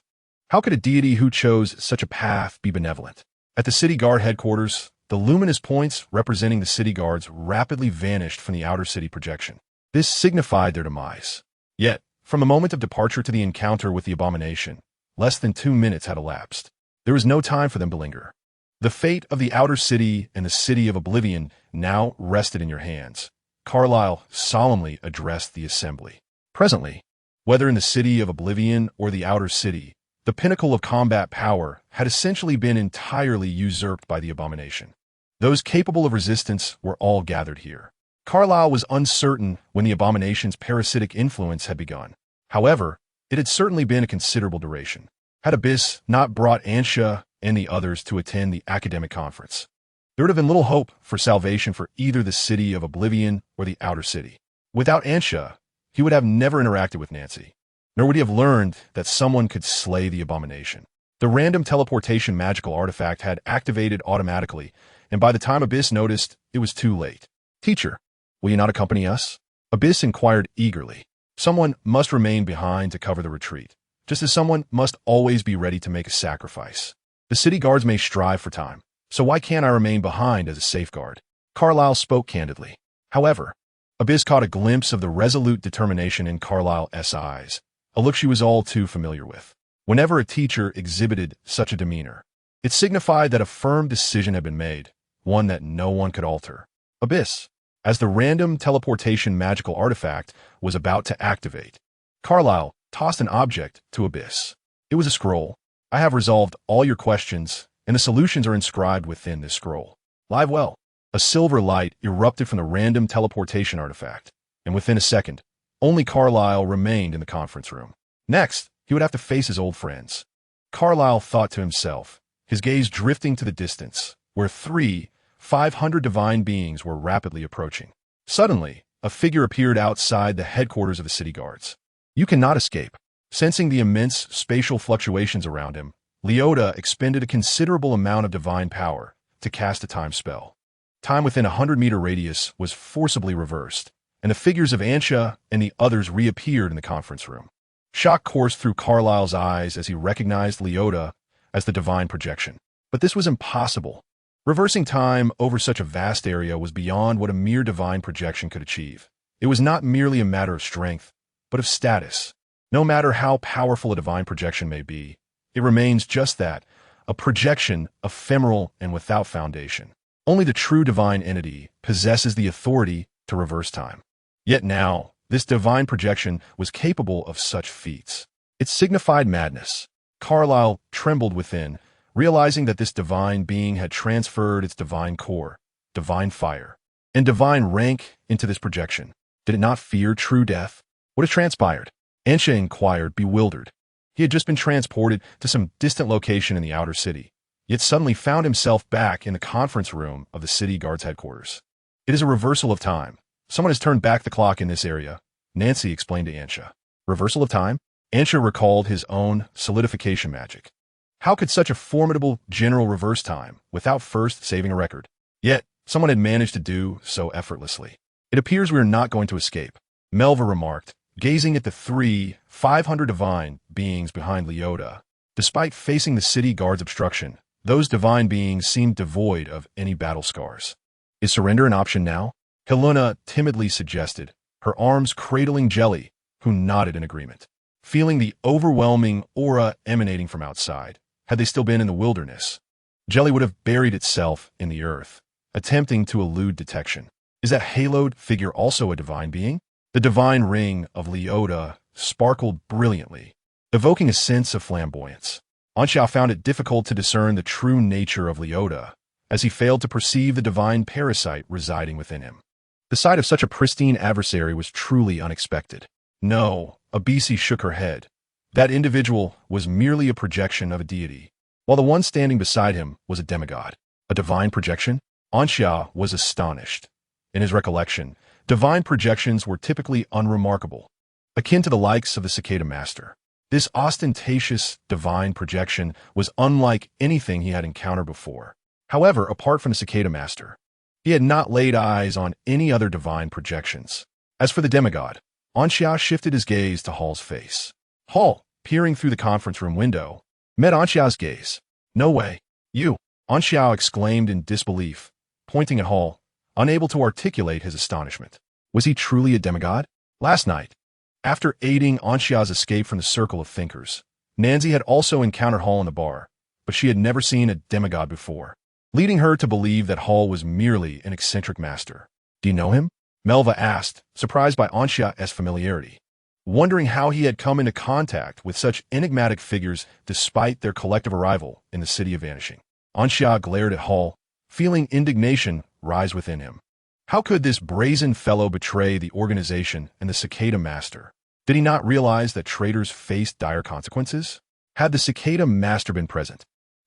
S1: How could a deity who chose such a path be benevolent? At the city guard headquarters, the luminous points representing the city guards rapidly vanished from the outer city projection. This signified their demise. Yet, from the moment of departure to the encounter with the abomination, less than 2 minutes had elapsed. There was no time for them to linger. The fate of the outer city and the city of oblivion now rested in your hands. Carlyle solemnly addressed the assembly. Presently, whether in the city of oblivion or the outer city, the pinnacle of combat power had essentially been entirely usurped by the abomination. Those capable of resistance were all gathered here. Carlyle was uncertain when the abomination's parasitic influence had begun. However, it had certainly been a considerable duration. Had Abyss not brought Ansha and the others to attend the academic conference, there would have been little hope for salvation for either the city of oblivion or the outer city. Without Ansha, he would have never interacted with Nancy, nor would he have learned that someone could slay the abomination. The random teleportation magical artifact had activated automatically, and by the time Abyss noticed, it was too late. "Teacher, will you not accompany us?" Abyss inquired eagerly. Someone must remain behind to cover the retreat, just as someone must always be ready to make a sacrifice. The city guards may strive for time, so why can't I remain behind as a safeguard? Carlyle spoke candidly. However, Abyss caught a glimpse of the resolute determination in Carlyle's eyes, a look she was all too familiar with. Whenever a teacher exhibited such a demeanor, it signified that a firm decision had been made, one that no one could alter. Abyss, as the random teleportation magical artifact was about to activate, Carlyle tossed an object to Abyss. It was a scroll. "I have resolved all your questions, and the solutions are inscribed within this scroll. Live well." A silver light erupted from the random teleportation artifact, and within a second, only Carlyle remained in the conference room. Next, he would have to face his old friends. Carlyle thought to himself, his gaze drifting to the distance, where 500 divine beings were rapidly approaching. Suddenly, a figure appeared outside the headquarters of the city guards. "You cannot escape." Sensing the immense spatial fluctuations around him, Leota expended a considerable amount of divine power to cast a time spell. Time within a 100-meter radius was forcibly reversed, and the figures of Ansha and the others reappeared in the conference room. Shock coursed through Carlyle's eyes as he recognized Leota as the divine projection. But this was impossible. Reversing time over such a vast area was beyond what a mere divine projection could achieve. It was not merely a matter of strength, but of status. No matter how powerful a divine projection may be, it remains just that, a projection, ephemeral and without foundation. Only the true divine entity possesses the authority to reverse time. Yet now, this divine projection was capable of such feats. It signified madness. Carlyle trembled within, realizing that this divine being had transferred its divine core, divine fire, and divine rank into this projection. Did it not fear true death? What had transpired? Ansha inquired, bewildered. He had just been transported to some distant location in the outer city, yet suddenly found himself back in the conference room of the city guard's headquarters. "It is a reversal of time. Someone has turned back the clock in this area," Nancy explained to Ansha. "Reversal of time?" Ansha recalled his own solidification magic. How could such a formidable general reverse time without first saving a record? Yet, someone had managed to do so effortlessly. "It appears we are not going to escape," Melva remarked, gazing at the 500 divine beings behind Leota. Despite facing the city guard's obstruction, those divine beings seemed devoid of any battle scars. "Is surrender an option now?" Helena timidly suggested, her arms cradling Jelly, who nodded in agreement. Feeling the overwhelming aura emanating from outside, Had they still been in the wilderness, Jelly would have buried itself in the earth, attempting to elude detection. Is that haloed figure also a divine being? The divine ring of Leota sparkled brilliantly, evoking a sense of flamboyance. Anxiao found it difficult to discern the true nature of Leota, as he failed to perceive the divine parasite residing within him. The sight of such a pristine adversary was truly unexpected. No, Abisi shook her head. That individual was merely a projection of a deity, while the one standing beside him was a demigod. A divine projection? Anxiao was astonished. In his recollection, divine projections were typically unremarkable, akin to the likes of the Cicada Master. This ostentatious divine projection was unlike anything he had encountered before. However, apart from the Cicada Master, he had not laid eyes on any other divine projections. As for the demigod, Anxiao shifted his gaze to Hall's face. Hall, peering through the conference room window, met Anxiao's gaze. "No way. You!" Anxiao exclaimed in disbelief, pointing at Hall, unable to articulate his astonishment. Was he truly a demigod? Last night, after aiding Anxiao's escape from the circle of thinkers, Nancy had also encountered Hall in the bar, but she had never seen a demigod before, leading her to believe that Hall was merely an eccentric master. "Do you know him?" Melva asked, surprised by Anxiao's familiarity, wondering how he had come into contact with such enigmatic figures despite their collective arrival in the City of Vanishing. Anxiao glared at Hall, feeling indignation rise within him. How could this brazen fellow betray the organization and the Cicada Master? Did he not realize that traitors faced dire consequences? Had the Cicada Master been present,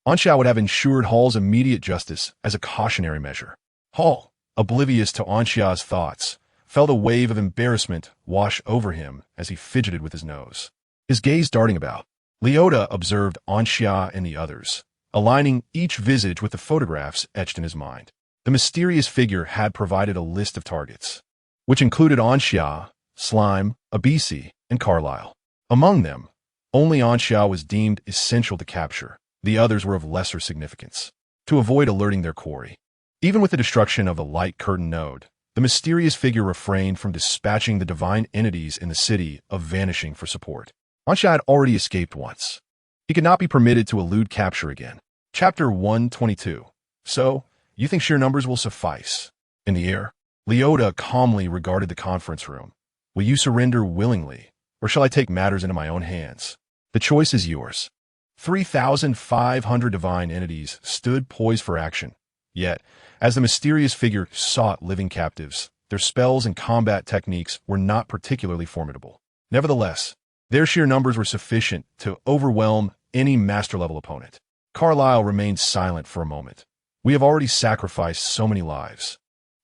S1: Anxiao would have ensured Hall's immediate justice as a cautionary measure. Hall, oblivious to Anxiao's thoughts, felt a wave of embarrassment wash over him as he fidgeted with his nose. His gaze darting about, Leota observed Anxiao and the others, aligning each visage with the photographs etched in his mind. The mysterious figure had provided a list of targets, which included Anxiao, Slime, Abisi, and Carlyle. Among them, only Anxiao was deemed essential to capture. The others were of lesser significance, to avoid alerting their quarry. Even with the destruction of the light curtain node, the mysterious figure refrained from dispatching the divine entities in the City of Vanishing for support. Anxiao had already escaped once. He could not be permitted to elude capture again. Chapter 122. So, you think sheer numbers will suffice? In the air, Leota calmly regarded the conference room. Will you surrender willingly, or shall I take matters into my own hands? The choice is yours. 3,500 divine entities stood poised for action. Yet, as the mysterious figure sought living captives, their spells and combat techniques were not particularly formidable. Nevertheless, their sheer numbers were sufficient to overwhelm any master-level opponent. Carlyle remained silent for a moment. We have already sacrificed so many lives.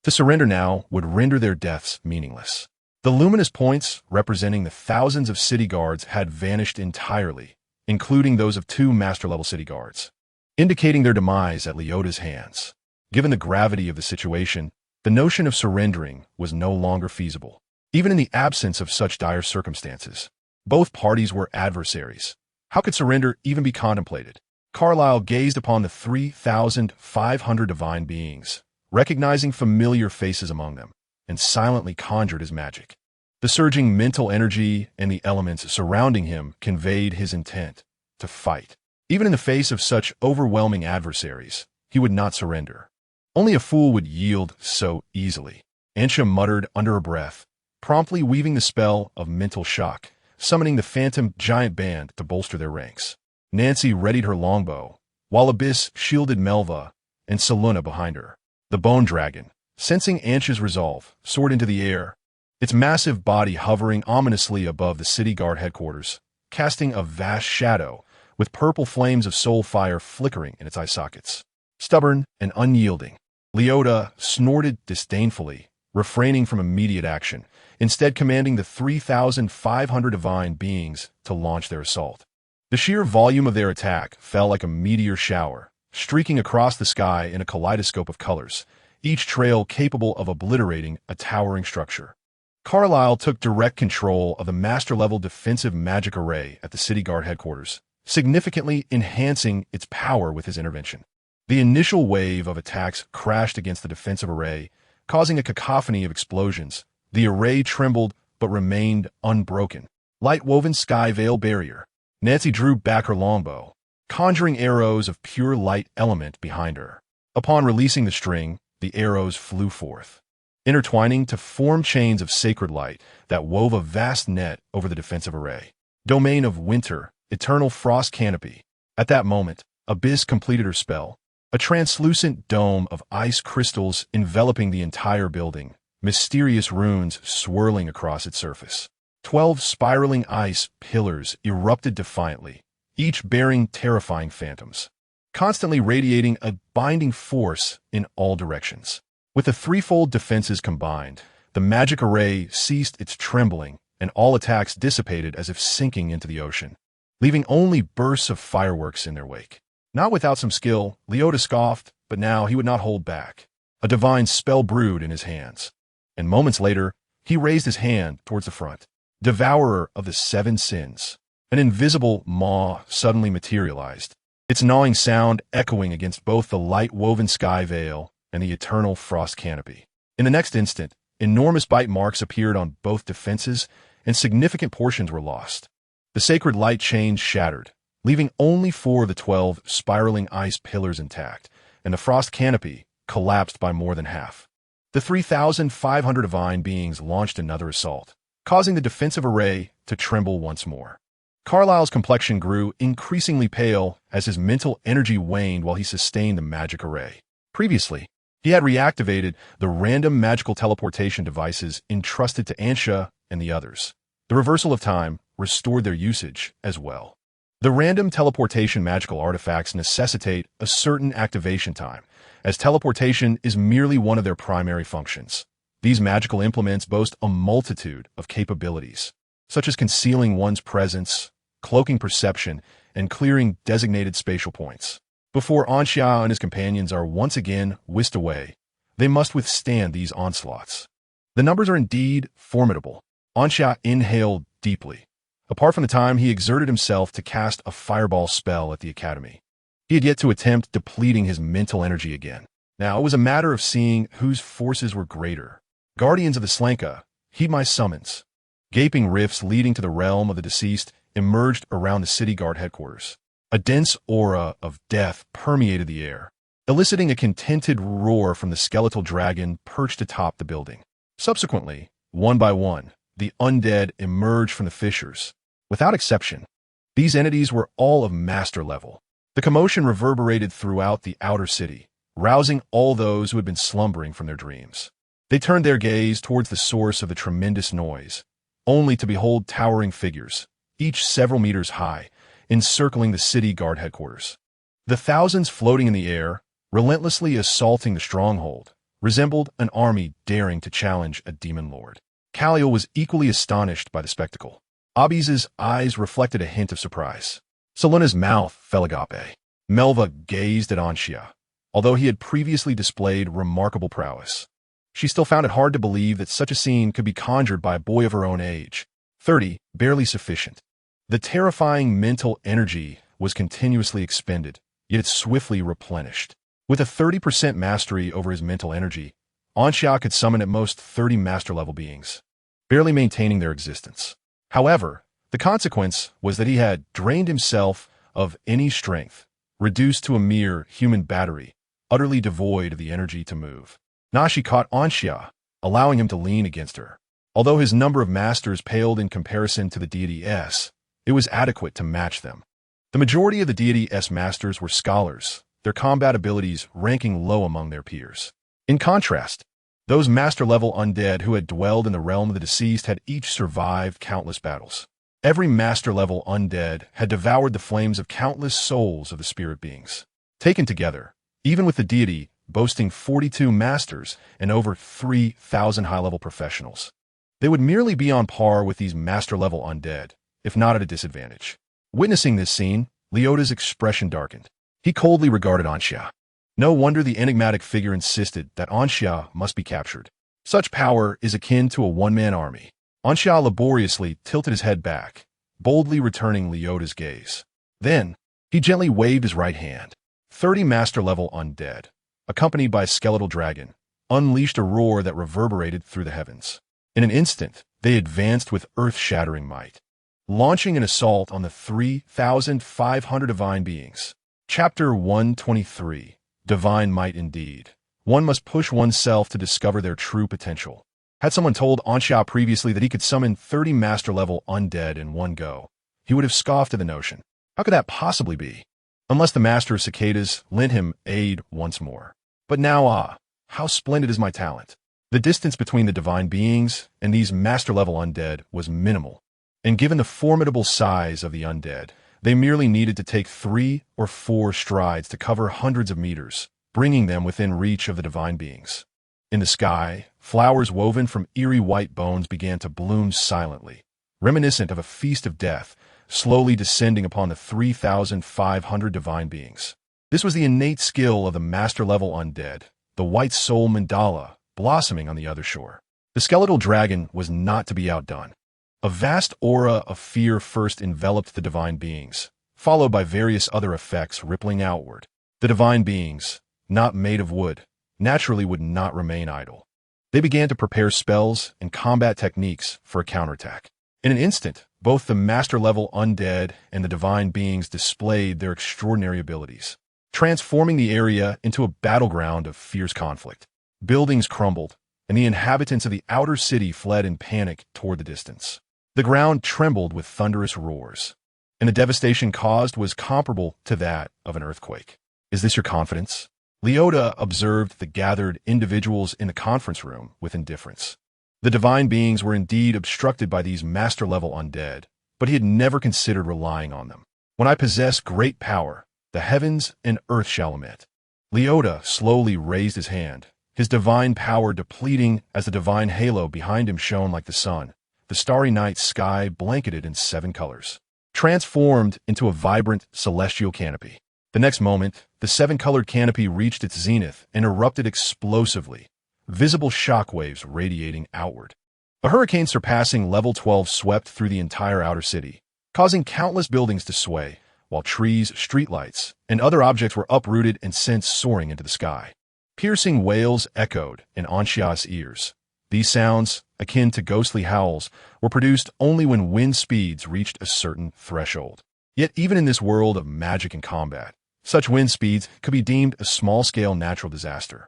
S1: To surrender now would render their deaths meaningless. The luminous points representing the thousands of city guards had vanished entirely, including those of 2 master-level city guards, indicating their demise at Leota's hands. Given the gravity of the situation, the notion of surrendering was no longer feasible. Even in the absence of such dire circumstances, both parties were adversaries. How could surrender even be contemplated? Carlyle gazed upon the 3,500 divine beings, recognizing familiar faces among them, and silently conjured his magic. The surging mental energy and the elements surrounding him conveyed his intent to fight. Even in the face of such overwhelming adversaries, he would not surrender. Only a fool would yield so easily. Anxiao muttered under her breath, promptly weaving the spell of mental shock, summoning the phantom giant band to bolster their ranks. Nancy readied her longbow, while Abyss shielded Melva and Saluna behind her. The bone dragon, sensing Anxia's resolve, soared into the air, its massive body hovering ominously above the city guard headquarters, casting a vast shadow with purple flames of soul fire flickering in its eye sockets. Stubborn and unyielding, Leota snorted disdainfully, refraining from immediate action, instead commanding the 3,500 divine beings to launch their assault. The sheer volume of their attack fell like a meteor shower, streaking across the sky in a kaleidoscope of colors, each trail capable of obliterating a towering structure. Carlyle took direct control of the master-level defensive magic array at the city guard headquarters, significantly enhancing its power with his intervention. The initial wave of attacks crashed against the defensive array, causing a cacophony of explosions. The array trembled but remained unbroken. Light-woven sky veil barrier. Nancy drew back her longbow, conjuring arrows of pure light element behind her. Upon releasing the string, the arrows flew forth, intertwining to form chains of sacred light that wove a vast net over the defensive array. Domain of winter, eternal frost canopy. At that moment, Abyss completed her spell, a translucent dome of ice crystals enveloping the entire building, mysterious runes swirling across its surface. 12 spiraling ice pillars erupted defiantly, each bearing terrifying phantoms, constantly radiating a binding force in all directions. With the threefold defenses combined, the magic array ceased its trembling, and all attacks dissipated as if sinking into the ocean, leaving only bursts of fireworks in their wake. Not without some skill, Leota scoffed, but now he would not hold back. A divine spell brewed in his hands, and moments later, he raised his hand towards the front. Devourer of the Seven Sins. An invisible maw suddenly materialized, its gnawing sound echoing against both the light-woven sky veil and the eternal frost canopy. In the next instant, enormous bite marks appeared on both defenses, and significant portions were lost. The sacred light chains shattered, leaving only 4 of the 12 spiraling ice pillars intact, and the frost canopy collapsed by more than half. The 3,500 divine beings launched another assault, causing the defensive array to tremble once more. Carlyle's complexion grew increasingly pale as his mental energy waned while he sustained the magic array. Previously, he had reactivated the random magical teleportation devices entrusted to Ansha and the others. The reversal of time restored their usage as well. The random teleportation magical artifacts necessitate a certain activation time, as teleportation is merely one of their primary functions. These magical implements boast a multitude of capabilities, such as concealing one's presence, cloaking perception, and clearing designated spatial points. Before Ansha and his companions are once again whisked away, they must withstand these onslaughts. The numbers are indeed formidable. Ansha inhaled deeply. Apart from the time he exerted himself to cast a fireball spell at the academy, he had yet to attempt depleting his mental energy again. Now it was a matter of seeing whose forces were greater. Guardians of the Slanka, heed my summons. Gaping rifts leading to the realm of the deceased emerged around the city guard headquarters. A dense aura of death permeated the air, eliciting a contented roar from the skeletal dragon perched atop the building. Subsequently, one by one, the undead emerged from the fissures. Without exception, these entities were all of master level. The commotion reverberated throughout the outer city, rousing all those who had been slumbering from their dreams. They turned their gaze towards the source of the tremendous noise, only to behold towering figures, each several meters high, encircling the city guard headquarters. The thousands floating in the air, relentlessly assaulting the stronghold, resembled an army daring to challenge a demon lord. Kaliel was equally astonished by the spectacle. Abiz's eyes reflected a hint of surprise. Selena's mouth fell agape. Melva gazed at Ansha. Although he had previously displayed remarkable prowess, she still found it hard to believe that such a scene could be conjured by a boy of her own age. 30, barely sufficient. The terrifying mental energy was continuously expended, yet it swiftly replenished. With a 30% mastery over his mental energy, Ansha could summon at most 30 master-level beings, barely maintaining their existence. However, the consequence was that he had drained himself of any strength, reduced to a mere human battery, utterly devoid of the energy to move. Nashi caught Ansha, allowing him to lean against her. Although his number of masters paled in comparison to the deity S, it was adequate to match them. The majority of the deity S masters were scholars, their combat abilities ranking low among their peers. In contrast, those master-level undead who had dwelled in the realm of the deceased had each survived countless battles. Every master-level undead had devoured the flames of countless souls of the spirit beings. Taken together, even with the deity boasting 42 masters and over 3,000 high-level professionals, they would merely be on par with these master-level undead, if not at a disadvantage. Witnessing this scene, Leota's expression darkened. He coldly regarded Ansha. No wonder the enigmatic figure insisted that Ansha must be captured. Such power is akin to a one-man army. Ansha laboriously tilted his head back, boldly returning Leota's gaze. Then, he gently waved his right hand. 30 master-level undead, accompanied by a skeletal dragon, unleashed a roar that reverberated through the heavens. In an instant, they advanced with earth-shattering might. launching an assault on the 3,500 divine beings. Chapter 123. Divine Might Indeed. One must push oneself to discover their true potential. Had someone told Anxia previously that he could summon 30 master-level undead in one go, he would have scoffed at the notion. How could that possibly be? Unless the master of cicadas lent him aid once more. But now, how splendid is my talent. The distance between the divine beings and these master-level undead was minimal, and given the formidable size of the undead, they merely needed to take 3 or 4 strides to cover hundreds of meters, bringing them within reach of the divine beings. In the sky, flowers woven from eerie white bones began to bloom silently, reminiscent of a feast of death, slowly descending upon the 3,500 divine beings. This was the innate skill of the master-level undead, the white soul mandala, blossoming on the other shore. The skeletal dragon was not to be outdone. A vast aura of fear first enveloped the divine beings, followed by various other effects rippling outward. The divine beings, not made of wood, naturally would not remain idle. They began to prepare spells and combat techniques for a counterattack. In an instant, both the master-level undead and the divine beings displayed their extraordinary abilities, transforming the area into a battleground of fierce conflict. Buildings crumbled, and the inhabitants of the outer city fled in panic toward the distance. The ground trembled with thunderous roars, and the devastation caused was comparable to that of an earthquake. Is this your confidence? Leota observed the gathered individuals in the conference room with indifference. The divine beings were indeed obstructed by these master-level undead, but he had never considered relying on them. When I possess great power, the heavens and earth shall emit. Leota slowly raised his hand, his divine power depleting as the divine halo behind him shone like the sun, the starry night sky blanketed in 7 colors, transformed into a vibrant celestial canopy. The next moment, the 7-colored canopy reached its zenith and erupted explosively, visible shockwaves radiating outward. A hurricane surpassing level 12 swept through the entire outer city, causing countless buildings to sway, while trees, streetlights, and other objects were uprooted and sent soaring into the sky. Piercing wails echoed in Anxia's ears. These sounds, akin to ghostly howls, were produced only when wind speeds reached a certain threshold. Yet even in this world of magic and combat, such wind speeds could be deemed a small-scale natural disaster.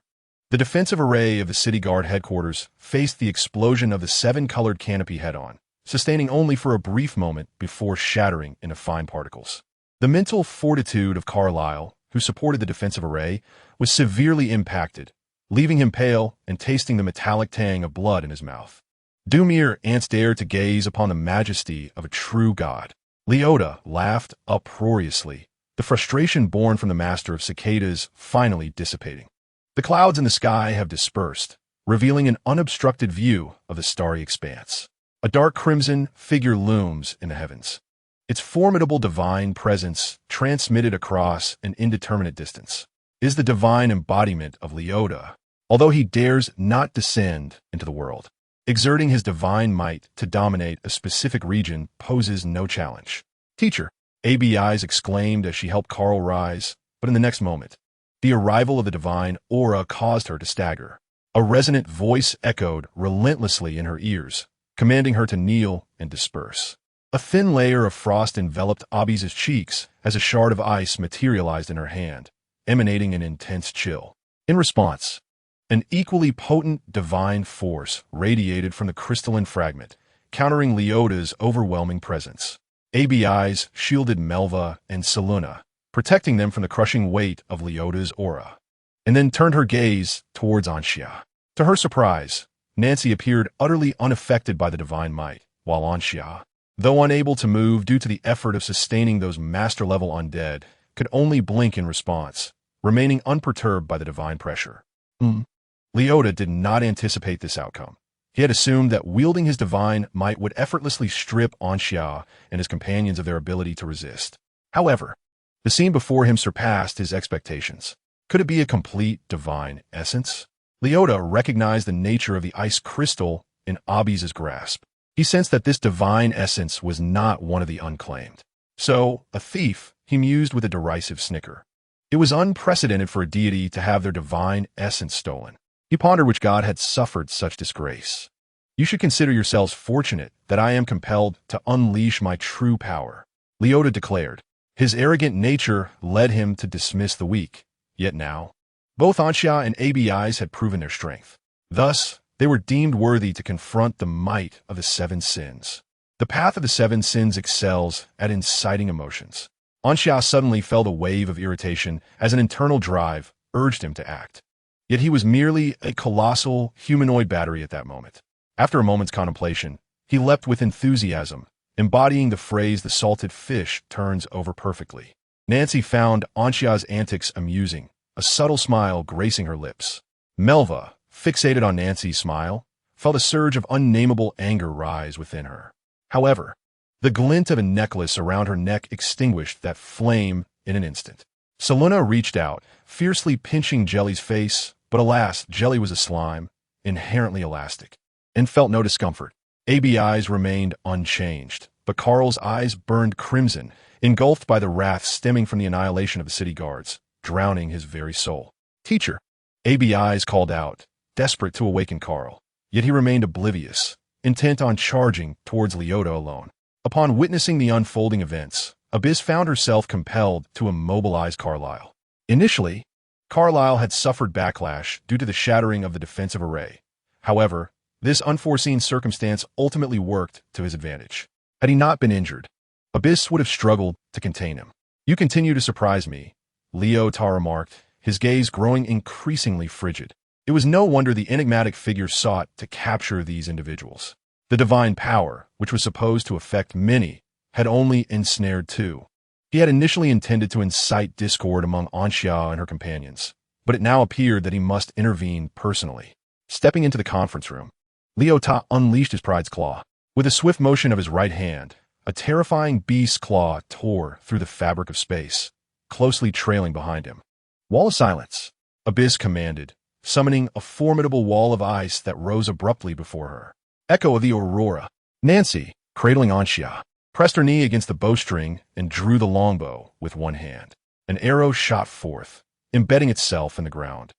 S1: The defensive array of the city guard headquarters faced the explosion of the 7-colored canopy head-on, sustaining only for a brief moment before shattering into fine particles. The mental fortitude of Carlyle, who supported the defensive array, was severely impacted, leaving him pale and tasting the metallic tang of blood in his mouth. Do mere ants dare to gaze upon the majesty of a true god? Leota laughed uproariously, the frustration born from the master of cicadas finally dissipating. The clouds in the sky have dispersed, revealing an unobstructed view of the starry expanse. A dark crimson figure looms in the heavens, its formidable divine presence transmitted across an indeterminate distance. Is the divine embodiment of Leota, although he dares not descend into the world. Exerting his divine might to dominate a specific region poses no challenge. Teacher, ABIs exclaimed as she helped Carl rise, but in the next moment, the arrival of the divine aura caused her to stagger. A resonant voice echoed relentlessly in her ears, commanding her to kneel and disperse. A thin layer of frost enveloped Abby's cheeks as a shard of ice materialized in her hand, emanating an intense chill. In response, an equally potent divine force radiated from the crystalline fragment, countering Leota's overwhelming presence. ABIs shielded Melva and Seluna, protecting them from the crushing weight of Leota's aura, and then turned her gaze towards Anxia. To her surprise, Nancy appeared utterly unaffected by the divine might, while Anxia, though unable to move due to the effort of sustaining those master-level undead, could only blink in response, remaining unperturbed by the divine pressure. Leota did not anticipate this outcome. He had assumed that wielding his divine might would effortlessly strip Anxia and his companions of their ability to resist. However, the scene before him surpassed his expectations. Could it be a complete divine essence? Leota recognized the nature of the ice crystal in Abby's grasp. He sensed that this divine essence was not one of the unclaimed. So, a thief, he mused with a derisive snicker. It was unprecedented for a deity to have their divine essence stolen. He pondered which god had suffered such disgrace. You should consider yourselves fortunate that I am compelled to unleash my true power, Leota declared. His arrogant nature led him to dismiss the weak. Yet now, both Anxia and ABIs had proven their strength. Thus, they were deemed worthy to confront the might of the Seven Sins. The path of the Seven Sins excels at inciting emotions. Anxia suddenly felt a wave of irritation as an internal drive urged him to act. Yet he was merely a colossal humanoid battery at that moment. After a moment's contemplation, he leapt with enthusiasm, embodying the phrase "the salted fish turns over perfectly." Nancy found Anxia's antics amusing, a subtle smile gracing her lips. Melva, fixated on Nancy's smile, felt a surge of unnameable anger rise within her. However, the glint of a necklace around her neck extinguished that flame in an instant. Selena reached out, fiercely pinching Jelly's face, but alas, Jelly was a slime, inherently elastic, and felt no discomfort. ABI's remained unchanged, but Carl's eyes burned crimson, engulfed by the wrath stemming from the annihilation of the city guards, drowning his very soul. "Teacher," ABI's called out, desperate to awaken Carl. Yet he remained oblivious, intent on charging towards Leota alone. Upon witnessing the unfolding events, Abyss found herself compelled to immobilize Carlyle. Initially, Carlyle had suffered backlash due to the shattering of the defensive array. However, this unforeseen circumstance ultimately worked to his advantage. Had he not been injured, Abyss would have struggled to contain him. "You continue to surprise me," Leota remarked, his gaze growing increasingly frigid. It was no wonder the enigmatic figure sought to capture these individuals. The divine power, which was supposed to affect many, had only ensnared two. He had initially intended to incite discord among Anxia and her companions, but it now appeared that he must intervene personally. Stepping into the conference room, Leota unleashed his pride's claw. With a swift motion of his right hand, a terrifying beast's claw tore through the fabric of space, closely trailing behind him. "Wall of silence," Abyss commanded, summoning a formidable wall of ice that rose abruptly before her. Echo of the Aurora. Nancy, cradling Anxia, pressed her knee against the bowstring and drew the longbow with one hand. An arrow shot forth, embedding itself in the ground,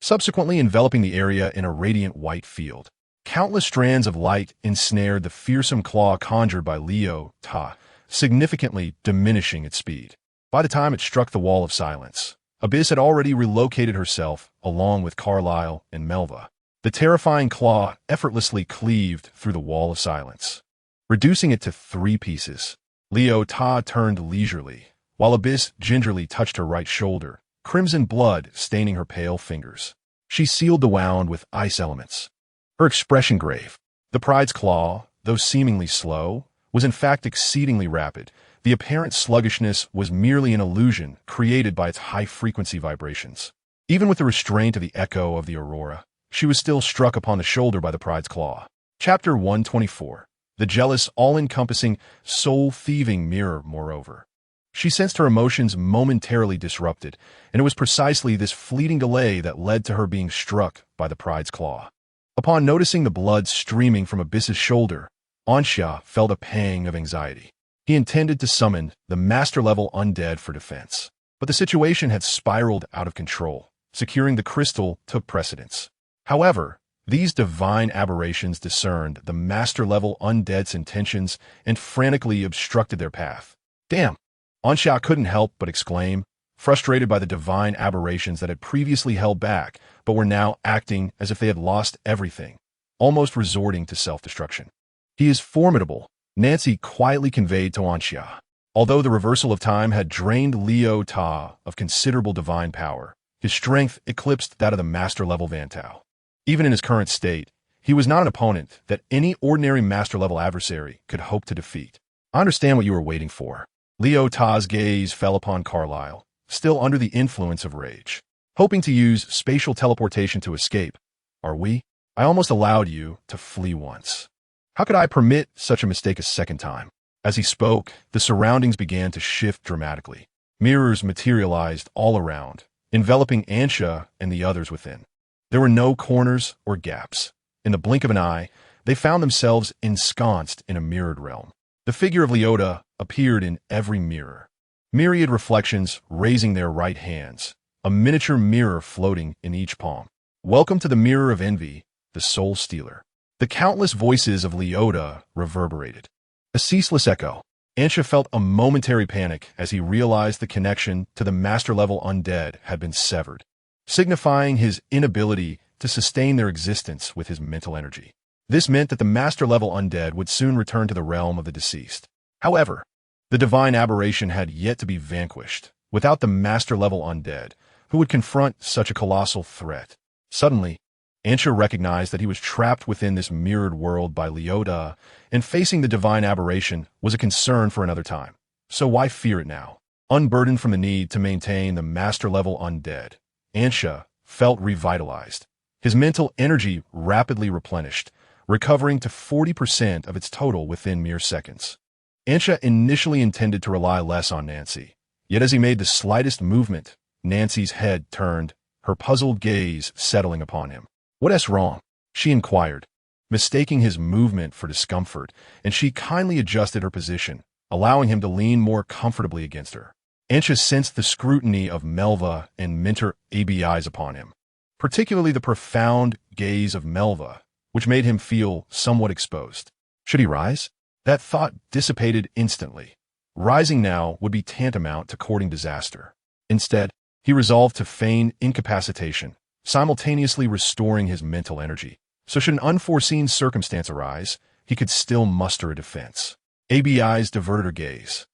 S1: subsequently enveloping the area in a radiant white field. Countless strands of light ensnared the fearsome claw conjured by Leota, significantly diminishing its speed. By the time it struck the wall of silence, Abyss had already relocated herself along with Carlyle and Melva. The terrifying claw effortlessly cleaved through the wall of silence, reducing it to 3 pieces. Leota turned leisurely, while Abyss gingerly touched her right shoulder, crimson blood staining her pale fingers. She sealed the wound with ice elements, her expression grave. The pride's claw, though seemingly slow, was in fact exceedingly rapid. The apparent sluggishness was merely an illusion created by its high-frequency vibrations. Even with the restraint of the echo of the Aurora, she was still struck upon the shoulder by the pride's claw. Chapter 124. The jealous, all-encompassing, soul-thieving mirror, moreover. She sensed her emotions momentarily disrupted, and it was precisely this fleeting delay that led to her being struck by the pride's claw. Upon noticing the blood streaming from Abyss's shoulder, Anxia felt a pang of anxiety. He intended to summon the master-level undead for defense, but the situation had spiraled out of control. Securing the crystal took precedence. However, these divine aberrations discerned the master-level undead's intentions and frantically obstructed their path. "Damn!" Anxia couldn't help but exclaim, frustrated by the divine aberrations that had previously held back, but were now acting as if they had lost everything, almost resorting to self-destruction. "He is formidable," Nancy quietly conveyed to Anxia. Although the reversal of time had drained Leota of considerable divine power, his strength eclipsed that of the master-level Vantau. Even in his current state, he was not an opponent that any ordinary master-level adversary could hope to defeat. "I understand what you were waiting for." Leota's gaze fell upon Carlyle, still under the influence of rage. "Hoping to use spatial teleportation to escape, are we? I almost allowed you to flee once. How could I permit such a mistake a second time?" As he spoke, the surroundings began to shift dramatically. Mirrors materialized all around, enveloping Anxia and the others within. There were no corners or gaps. In the blink of an eye, they found themselves ensconced in a mirrored realm. The figure of Leota appeared in every mirror, myriad reflections raising their right hands, a miniature mirror floating in each palm. "Welcome to the Mirror of Envy, the Soul Stealer." The countless voices of Leota reverberated. A ceaseless echo. Ansha felt a momentary panic as he realized the connection to the master-level undead had been severed, signifying his inability to sustain their existence with his mental energy. This meant that the master-level undead would soon return to the realm of the deceased. However, the divine aberration had yet to be vanquished. Without the master-level undead, who would confront such a colossal threat? Suddenly, Ansha recognized that he was trapped within this mirrored world by Leota, and facing the divine aberration was a concern for another time. So why fear it now? Unburdened from the need to maintain the master-level undead, Ansha felt revitalized. His mental energy rapidly replenished, recovering to 40% of its total within mere seconds. Ansha initially intended to rely less on Nancy, yet as he made the slightest movement, Nancy's head turned, her puzzled gaze settling upon him. "What's wrong?" she inquired, mistaking his movement for discomfort, and she kindly adjusted her position, allowing him to lean more comfortably against her. Ansha sensed the scrutiny of Melva and Mentor ABI's upon him, particularly the profound gaze of Melva, which made him feel somewhat exposed. Should he rise? That thought dissipated instantly. Rising now would be tantamount to courting disaster. Instead, he resolved to feign incapacitation, simultaneously restoring his mental energy, so should an unforeseen circumstance arise, he could still muster a defense. ABI's diverted her gaze.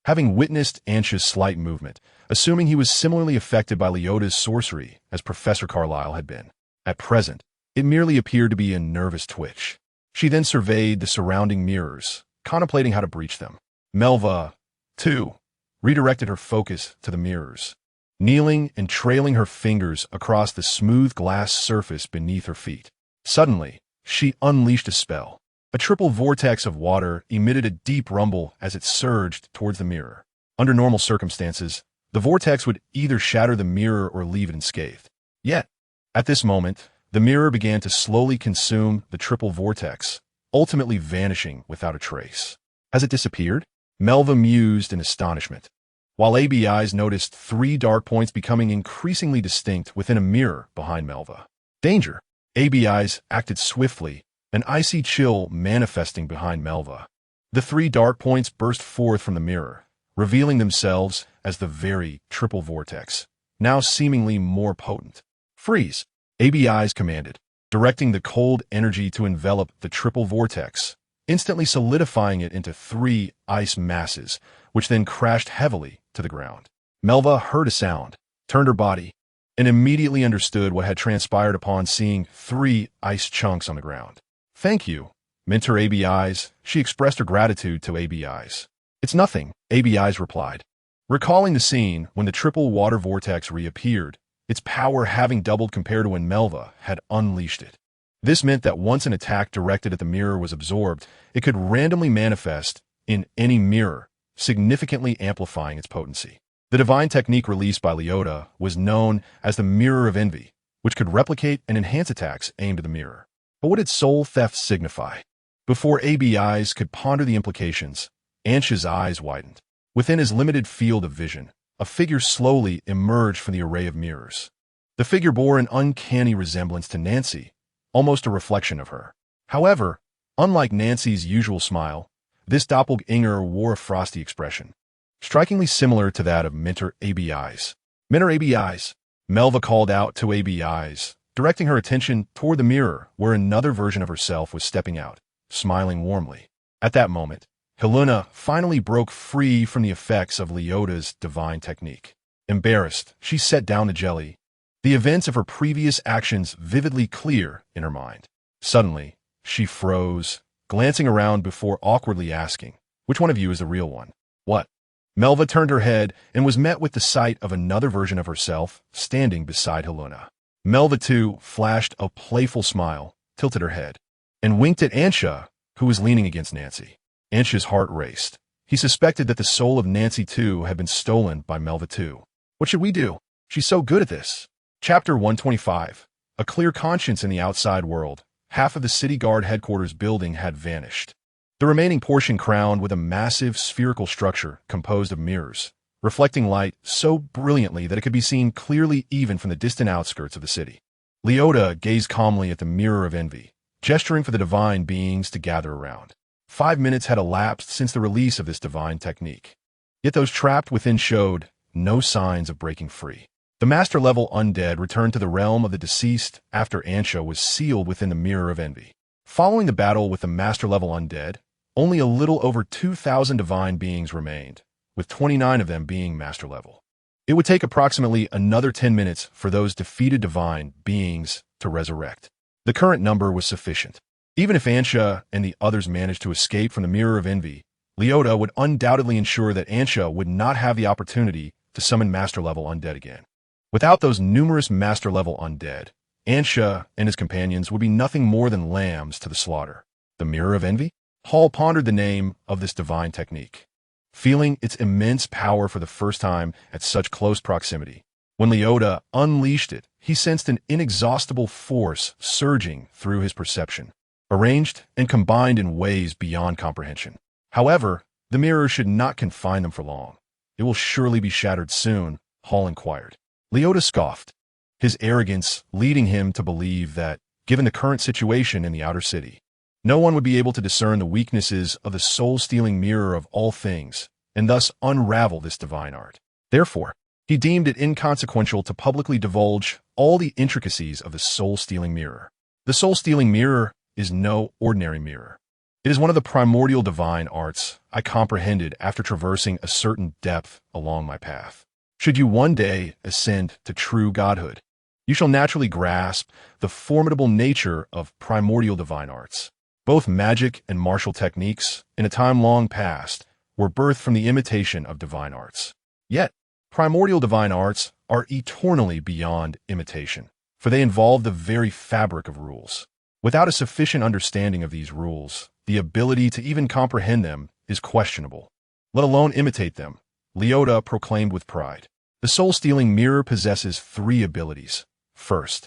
S1: Having witnessed Ansha's slight movement, assuming he was similarly affected by Leota's sorcery as Professor Carlyle had been. At present, it merely appeared to be a nervous twitch. She then surveyed the surrounding mirrors, contemplating how to breach them. Melva, too, redirected her focus to the mirrors, kneeling and trailing her fingers across the smooth glass surface beneath her feet. Suddenly, she unleashed a spell. A triple vortex of water emitted a deep rumble as it surged towards the mirror. Under normal circumstances, the vortex would either shatter the mirror or leave it unscathed. Yet, at this moment, the mirror began to slowly consume the triple vortex, ultimately vanishing without a trace. As it disappeared, Melva mused in astonishment, while ABI's noticed 3 dark points becoming increasingly distinct within a mirror behind Melva. Danger! ABI's acted swiftly, an icy chill manifesting behind Melva. The 3 dark points burst forth from the mirror, revealing themselves as the very triple vortex, now seemingly more potent. "Freeze!" ABI's commanded, directing the cold energy to envelop the triple vortex, instantly solidifying it into 3 ice masses, which then crashed heavily to the ground. Melva heard a sound, turned her body, and immediately understood what had transpired upon seeing 3 ice chunks on the ground. "Thank you, Mentor ABI's," she expressed her gratitude to ABI's. "It's nothing," ABI's replied, recalling the scene when the triple water vortex reappeared, its power having doubled compared to when Melva had unleashed it. This meant that once an attack directed at the mirror was absorbed, it could randomly manifest in any mirror, significantly amplifying its potency. The divine technique released by Leota was known as the Mirror of Envy, which could replicate and enhance attacks aimed at the mirror. But what did soul theft signify? Before ABI's could ponder the implications, Ansha's eyes widened. Within his limited field of vision, a figure slowly emerged from the array of mirrors. The figure bore an uncanny resemblance to Nancy, almost a reflection of her. However, unlike Nancy's usual smile, this doppelganger wore a frosty expression, strikingly similar to that of Mentor ABI's. "Mentor ABI's," Melva called out to ABI's, directing her attention toward the mirror where another version of herself was stepping out, smiling warmly. At that moment, Helena finally broke free from the effects of Leota's divine technique. Embarrassed, she set down the jelly, the events of her previous actions vividly clear in her mind. Suddenly, she froze, glancing around before awkwardly asking, "Which one of you is the real one?" "What?" Melva turned her head and was met with the sight of another version of herself standing beside Helena. Melva, too, flashed a playful smile, tilted her head, and winked at Ansha, who was leaning against Nancy. Ansha's heart raced. He suspected that the soul of Nancy, too, had been stolen by Melva, too. What should we do? She's so good at this. Chapter 125. A clear conscience in the outside world. Half of the city guard headquarters building had vanished. The remaining portion crowned with a massive spherical structure composed of mirrors, reflecting light so brilliantly that it could be seen clearly even from the distant outskirts of the city. Leota gazed calmly at the Mirror of Envy, gesturing for the divine beings to gather around. 5 minutes had elapsed since the release of this divine technique. Yet those trapped within showed no signs of breaking free. The master-level undead returned to the realm of the deceased after Ansha was sealed within the Mirror of Envy. Following the battle with the master-level undead, only a little over 2,000 divine beings remained, with 29 of them being master-level. It would take approximately another 10 minutes for those defeated divine beings to resurrect. The current number was sufficient. Even if Ansha and the others managed to escape from the Mirror of Envy, Leota would undoubtedly ensure that Ansha would not have the opportunity to summon master-level undead again. Without those numerous master-level undead, Ansha and his companions would be nothing more than lambs to the slaughter. The Mirror of Envy? Hall pondered the name of this divine technique, feeling its immense power for the first time at such close proximity. When Leota unleashed it, he sensed an inexhaustible force surging through his perception, arranged and combined in ways beyond comprehension. However, the mirror should not confine them for long. It will surely be shattered soon, Hall inquired. Leota scoffed, his arrogance leading him to believe that, given the current situation in the outer city, no one would be able to discern the weaknesses of the soul-stealing mirror of all things, and thus unravel this divine art. Therefore, he deemed it inconsequential to publicly divulge all the intricacies of the soul-stealing mirror. The soul-stealing mirror is no ordinary mirror. It is one of the primordial divine arts I comprehended after traversing a certain depth along my path. Should you one day ascend to true godhood, you shall naturally grasp the formidable nature of primordial divine arts. Both magic and martial techniques, in a time long past, were birthed from the imitation of divine arts. Yet, primordial divine arts are eternally beyond imitation, for they involve the very fabric of rules. Without a sufficient understanding of these rules, the ability to even comprehend them is questionable, let alone imitate them, Leota proclaimed with pride. The soul-stealing mirror possesses 3 abilities. First,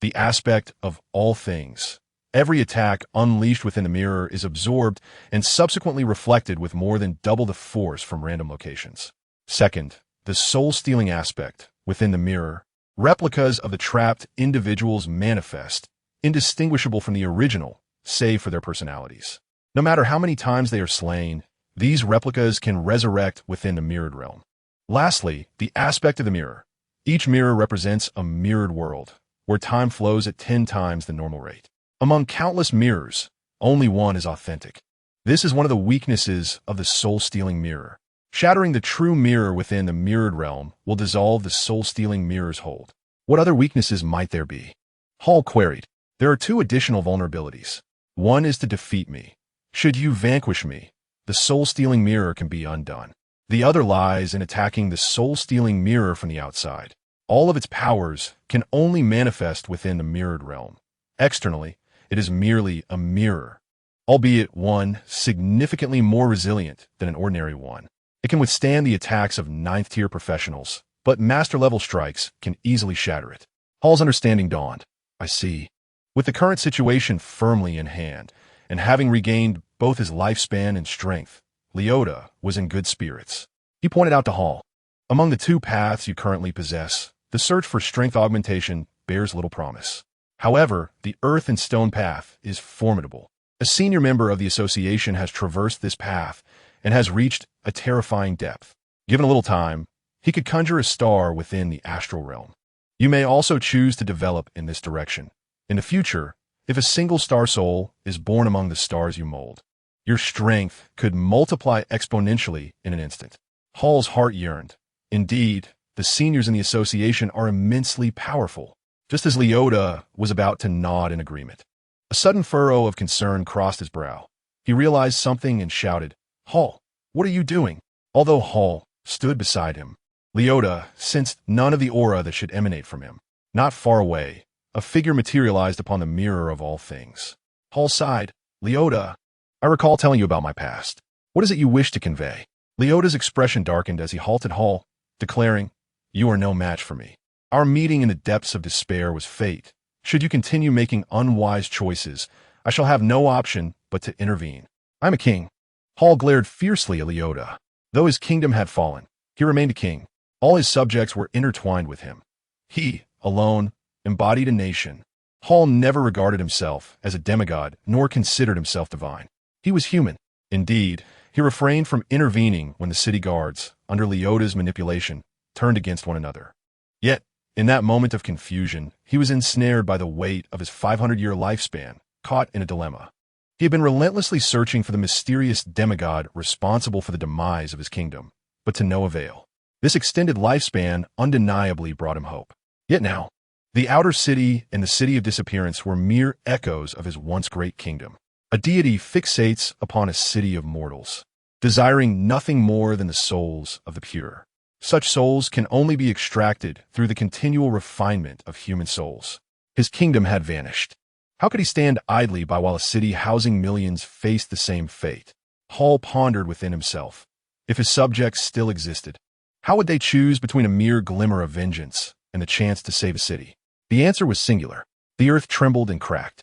S1: the aspect of all things. Every attack unleashed within the mirror is absorbed and subsequently reflected with more than double the force from random locations. Second, the soul-stealing aspect within the mirror. Replicas of the trapped individuals manifest, indistinguishable from the original, save for their personalities. No matter how many times they are slain, these replicas can resurrect within the mirrored realm. Lastly, the aspect of the mirror. Each mirror represents a mirrored world, where time flows at 10 times the normal rate. Among countless mirrors, only one is authentic. This is one of the weaknesses of the soul-stealing mirror. Shattering the true mirror within the mirrored realm will dissolve the soul-stealing mirror's hold. What other weaknesses might there be? Hall queried. There are 2 additional vulnerabilities. One is to defeat me. Should you vanquish me, the soul-stealing mirror can be undone. The other lies in attacking the soul-stealing mirror from the outside. All of its powers can only manifest within the mirrored realm. Externally, it is merely a mirror, albeit one significantly more resilient than an ordinary one. It can withstand the attacks of 9th-tier professionals, but master-level strikes can easily shatter it. Hall's understanding dawned. I see. With the current situation firmly in hand, and having regained both his lifespan and strength, Leota was in good spirits. He pointed out to Hall, among the 2 paths you currently possess, the search for strength augmentation bears little promise. However, the earth and stone path is formidable. A senior member of the association has traversed this path and has reached a terrifying depth. Given a little time, he could conjure a star within the astral realm. You may also choose to develop in this direction. In the future, if a single star soul is born among the stars you mold, your strength could multiply exponentially in an instant. Hall's heart yearned. Indeed, the seniors in the association are immensely powerful. Just as Leota was about to nod in agreement, a sudden furrow of concern crossed his brow. He realized something and shouted, Hall, what are you doing? Although Hall stood beside him, Leota sensed none of the aura that should emanate from him. Not far away, a figure materialized upon the mirror of all things. Hall sighed. Leota, I recall telling you about my past. What is it you wish to convey? Leota's expression darkened as he halted Hall, declaring, You are no match for me. Our meeting in the depths of despair was fate. Should you continue making unwise choices, I shall have no option but to intervene. I'm a king. Hall glared fiercely at Leota. Though his kingdom had fallen, he remained a king. All his subjects were intertwined with him. He, alone, embodied a nation. Hall never regarded himself as a demigod nor considered himself divine. He was human. Indeed, he refrained from intervening when the city guards, under Leota's manipulation, turned against one another. Yet, in that moment of confusion, he was ensnared by the weight of his 500-year lifespan, caught in a dilemma. He had been relentlessly searching for the mysterious demigod responsible for the demise of his kingdom, but to no avail. This extended lifespan undeniably brought him hope. Yet now, the outer city and the city of disappearance were mere echoes of his once great kingdom. A deity fixates upon a city of mortals, desiring nothing more than the souls of the pure. Such souls can only be extracted through the continual refinement of human souls. His kingdom had vanished. How could he stand idly by while a city housing millions faced the same fate? Hall pondered within himself. If his subjects still existed, how would they choose between a mere glimmer of vengeance and the chance to save a city? The answer was singular. The earth trembled and cracked.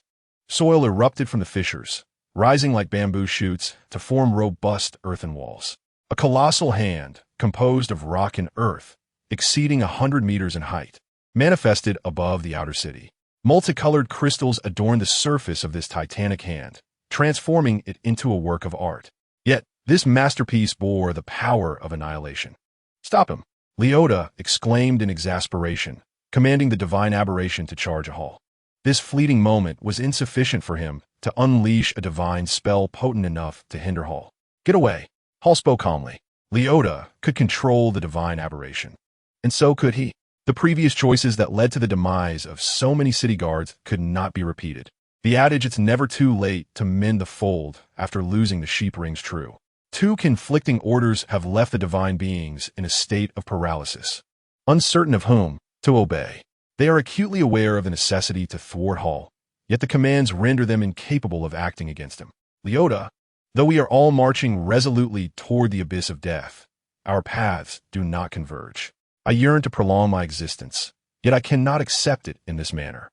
S1: Soil erupted from the fissures, rising like bamboo shoots to form robust earthen walls. A colossal hand, composed of rock and earth, exceeding 100 meters in height, manifested above the outer city. Multicolored crystals adorned the surface of this titanic hand, transforming it into a work of art. Yet, this masterpiece bore the power of annihilation. "Stop him!" Leota exclaimed in exasperation, commanding the divine aberration to charge Hall. This fleeting moment was insufficient for him to unleash a divine spell potent enough to hinder Hall. "Get away!" Hall spoke calmly. Leota could control the divine aberration. And so could he. The previous choices that led to the demise of so many city guards could not be repeated. The adage, "It's never too late to mend the fold after losing the sheep," rings true. Two conflicting orders have left the divine beings in a state of paralysis, uncertain of whom to obey. They are acutely aware of the necessity to thwart Hall, yet the commands render them incapable of acting against him. "Leota, though we are all marching resolutely toward the abyss of death, our paths do not converge. I yearn to prolong my existence, yet I cannot accept it in this manner."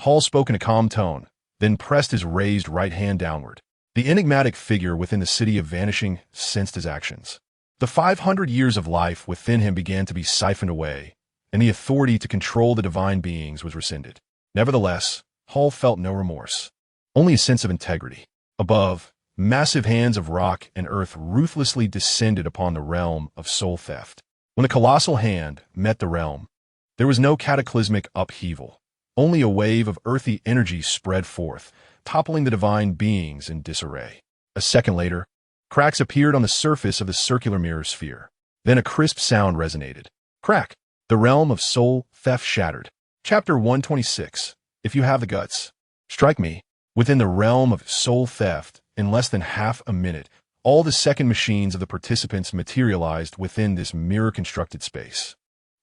S1: Hall spoke in a calm tone, then pressed his raised right hand downward. The enigmatic figure within the city of vanishing sensed his actions. The 500 years of life within him began to be siphoned away, and the authority to control the divine beings was rescinded. Nevertheless, Hall felt no remorse, only a sense of integrity. Above, massive hands of rock and earth ruthlessly descended upon the realm of soul theft. When the colossal hand met the realm, there was no cataclysmic upheaval. Only a wave of earthy energy spread forth, toppling the divine beings in disarray. A second later, cracks appeared on the surface of the circular mirror sphere. Then a crisp sound resonated. Crack! The realm of soul theft shattered. Chapter 126. If you have the guts, strike me. Within the realm of soul theft, in less than half a minute, all the second machines of the participants materialized within this mirror-constructed space.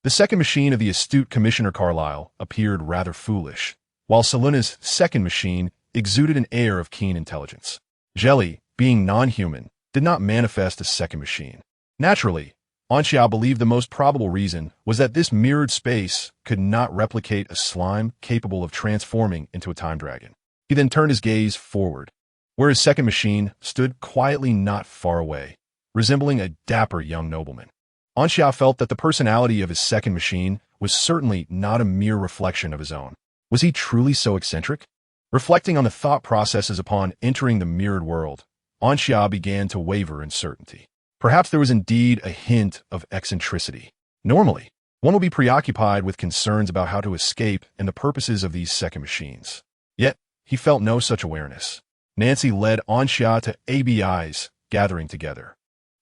S1: The second machine of the astute Commissioner Carlyle appeared rather foolish, while Selena's second machine exuded an air of keen intelligence. Jelly, being non-human, did not manifest a second machine. Naturally, Anxia believed the most probable reason was that this mirrored space could not replicate a slime capable of transforming into a time dragon. He then turned his gaze forward, where his second machine stood quietly not far away, resembling a dapper young nobleman. Anxia felt that the personality of his second machine was certainly not a mere reflection of his own. Was he truly so eccentric? Reflecting on the thought processes upon entering the mirrored world, Anxia began to waver in certainty. Perhaps there was indeed a hint of eccentricity. Normally, one would be preoccupied with concerns about how to escape and the purposes of these second machines. Yet, he felt no such awareness. Nancy led Anxia to ABIs gathering together.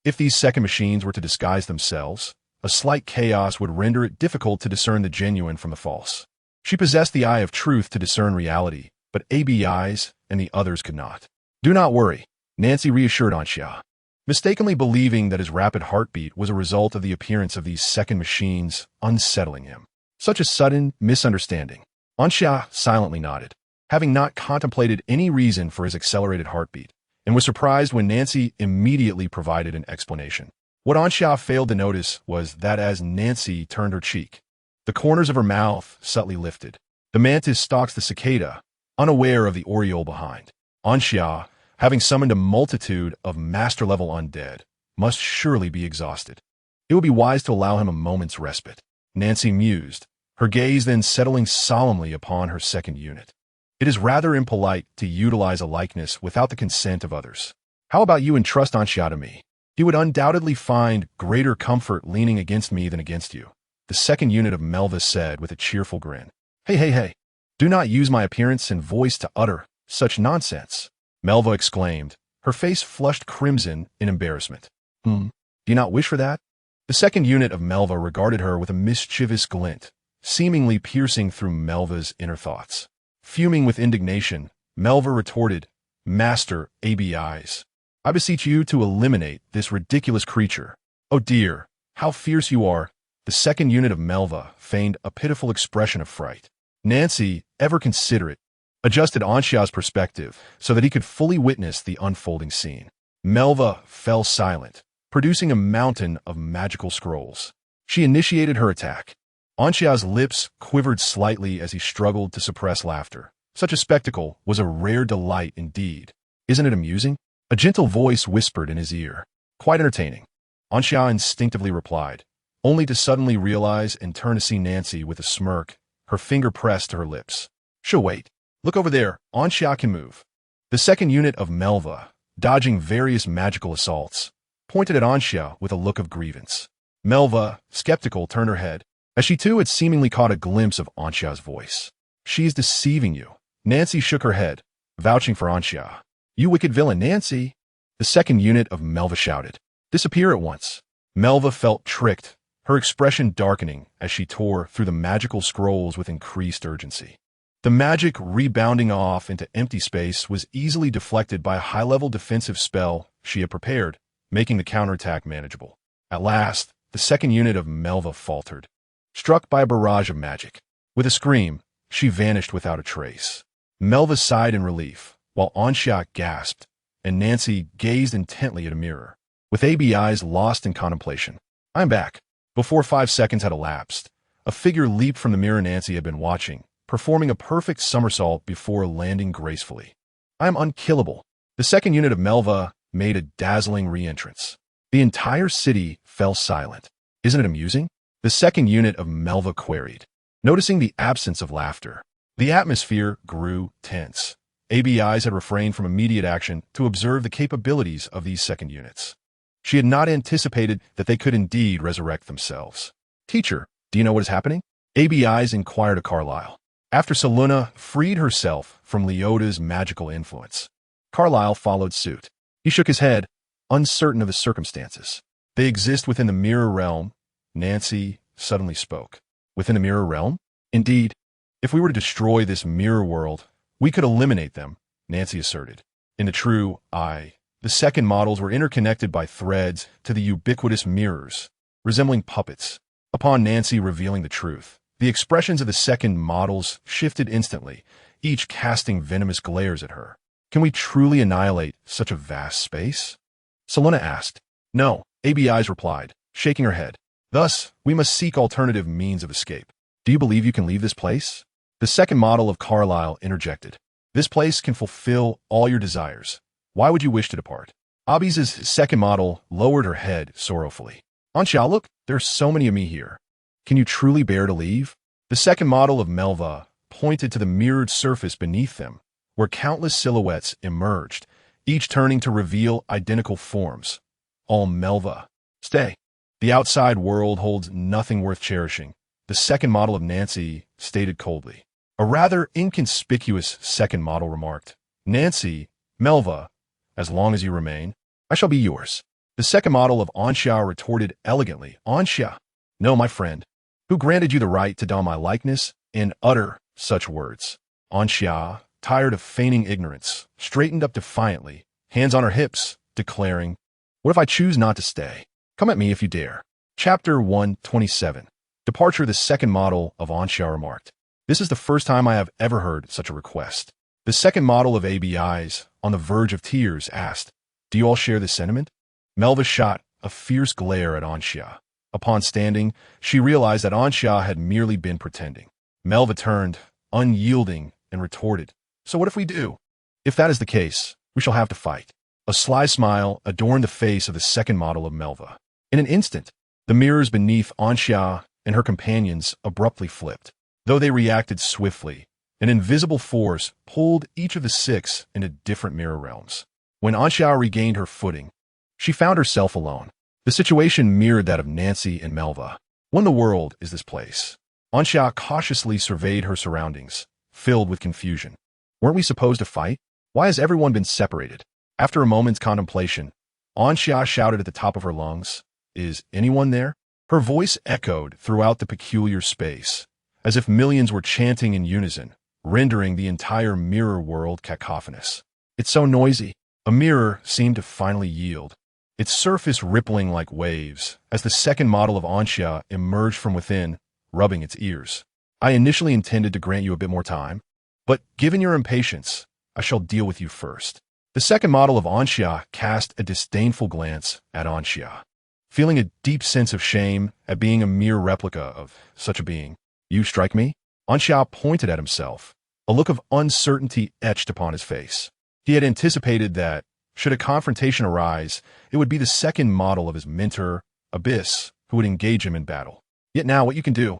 S1: If these second machines were to disguise themselves, a slight chaos would render it difficult to discern the genuine from the false. She possessed the eye of truth to discern reality, but ABIs and the others could not. "Do not worry," Nancy reassured Anxia, mistakenly believing that his rapid heartbeat was a result of the appearance of these second machines unsettling him. Such a sudden misunderstanding. Anxia silently nodded, having not contemplated any reason for his accelerated heartbeat, and was surprised when Nancy immediately provided an explanation. What Anxia failed to notice was that as Nancy turned her cheek, the corners of her mouth subtly lifted. The mantis stalks the cicada, unaware of the oriole behind. Anxia, having summoned a multitude of master-level undead, must surely be exhausted. It would be wise to allow him a moment's respite. Nancy mused, her gaze then settling solemnly upon her second unit. It is rather impolite to utilize a likeness without the consent of others. How about you entrust Anxia to me? He would undoubtedly find greater comfort leaning against me than against you, the second unit of Melva said with a cheerful grin. Hey. Do not use my appearance and voice to utter such nonsense, Melva exclaimed, her face flushed crimson in embarrassment. Do you not wish for that? The second unit of Melva regarded her with a mischievous glint, seemingly piercing through Melva's inner thoughts. Fuming with indignation, Melva retorted, Master ABIs, I beseech you to eliminate this ridiculous creature. Oh dear, how fierce you are. The second unit of Melva feigned a pitiful expression of fright. Nancy, ever considerate, adjusted Anxia's perspective so that he could fully witness the unfolding scene. Melva fell silent, producing a mountain of magical scrolls. She initiated her attack. Anxia's lips quivered slightly as he struggled to suppress laughter. Such a spectacle was a rare delight indeed. Isn't it amusing? A gentle voice whispered in his ear. Quite entertaining. Anxia instinctively replied, only to suddenly realize and turn to see Nancy with a smirk, her finger pressed to her lips. She'll wait. Look over there, Anxia can move. The second unit of Melva, dodging various magical assaults, pointed at Anxia with a look of grievance. Melva, skeptical, turned her head, as she too had seemingly caught a glimpse of Anxia's voice. She is deceiving you. Nancy shook her head, vouching for Anxia. You wicked villain, Nancy! The second unit of Melva shouted. Disappear at once. Melva felt tricked, her expression darkening as she tore through the magical scrolls with increased urgency. The magic rebounding off into empty space was easily deflected by a high-level defensive spell she had prepared, making the counterattack manageable. At last, the second unit of Melva faltered, struck by a barrage of magic. With a scream, she vanished without a trace. Melva sighed in relief, while Anxia gasped, and Nancy gazed intently at a mirror, with ABIs lost in contemplation. I'm back. Before 5 seconds had elapsed, a figure leaped from the mirror Nancy had been watching, performing a perfect somersault before landing gracefully. I am unkillable. The second unit of Melva made a dazzling re-entrance. The entire city fell silent. Isn't it amusing? The second unit of Melva queried, noticing the absence of laughter. The atmosphere grew tense. ABIs had refrained from immediate action to observe the capabilities of these second units. She had not anticipated that they could indeed resurrect themselves. Teacher, do you know what is happening? ABIs inquired of Carlyle. After Seluna freed herself from Leota's magical influence, Carlyle followed suit. He shook his head, uncertain of the circumstances. They exist within the mirror realm, Nancy suddenly spoke. Within the mirror realm? Indeed. If we were to destroy this mirror world, we could eliminate them, Nancy asserted. In the true eye, the second models were interconnected by threads to the ubiquitous mirrors, resembling puppets. Upon Nancy revealing the truth, the expressions of the second models shifted instantly, each casting venomous glares at her. Can we truly annihilate such a vast space? Selena asked. No, ABIs replied, shaking her head. Thus, we must seek alternative means of escape. Do you believe you can leave this place? The second model of Carlyle interjected. This place can fulfill all your desires. Why would you wish to depart? Abby's second model lowered her head sorrowfully. Anxia, look, there are so many of me here. Can you truly bear to leave? The second model of Melva pointed to the mirrored surface beneath them, where countless silhouettes emerged, each turning to reveal identical forms. All Melva. Stay. The outside world holds nothing worth cherishing, the second model of Nancy stated coldly. A rather inconspicuous second model remarked. Nancy, Melva, as long as you remain, I shall be yours. The second model of Anxia retorted elegantly. Anxia, no, my friend. Who granted you the right to don my likeness and utter such words? Anxia, tired of feigning ignorance, straightened up defiantly, hands on her hips, declaring, What if I choose not to stay? Come at me if you dare. Chapter 127. Departure. The second model of Anxia remarked. This is the first time I have ever heard such a request. The second model of ABIs, on the verge of tears, asked, Do you all share this sentiment? Melva shot a fierce glare at Anxia. Upon standing, she realized that Anxia had merely been pretending. Melva turned, unyielding, and retorted, So what if we do? If that is the case, we shall have to fight. A sly smile adorned the face of the second model of Melva. In an instant, the mirrors beneath Anxia and her companions abruptly flipped. Though they reacted swiftly, An invisible force pulled each of the six into different mirror realms. When Anxia regained her footing, she found herself alone. The situation mirrored that of Nancy and Melva. What in the world is this place? Anxia cautiously surveyed her surroundings, filled with confusion. Weren't we supposed to fight? Why has everyone been separated? After a moment's contemplation, Anxia shouted at the top of her lungs, "Is anyone there?" Her voice echoed throughout the peculiar space, as if millions were chanting in unison, rendering the entire mirror world cacophonous. "It's so noisy." A mirror seemed to finally yield, its surface rippling like waves as the second model of Anxia emerged from within, rubbing its ears. "I initially intended to grant you a bit more time, but given your impatience, I shall deal with you first." The second model of Anxia cast a disdainful glance at Anxia, feeling a deep sense of shame at being a mere replica of such a being. "You strike me?" Anxia pointed at himself, a look of uncertainty etched upon his face. He had anticipated that, should a confrontation arise, it would be the second model of his mentor, Abyss, who would engage him in battle. Yet now what you can do,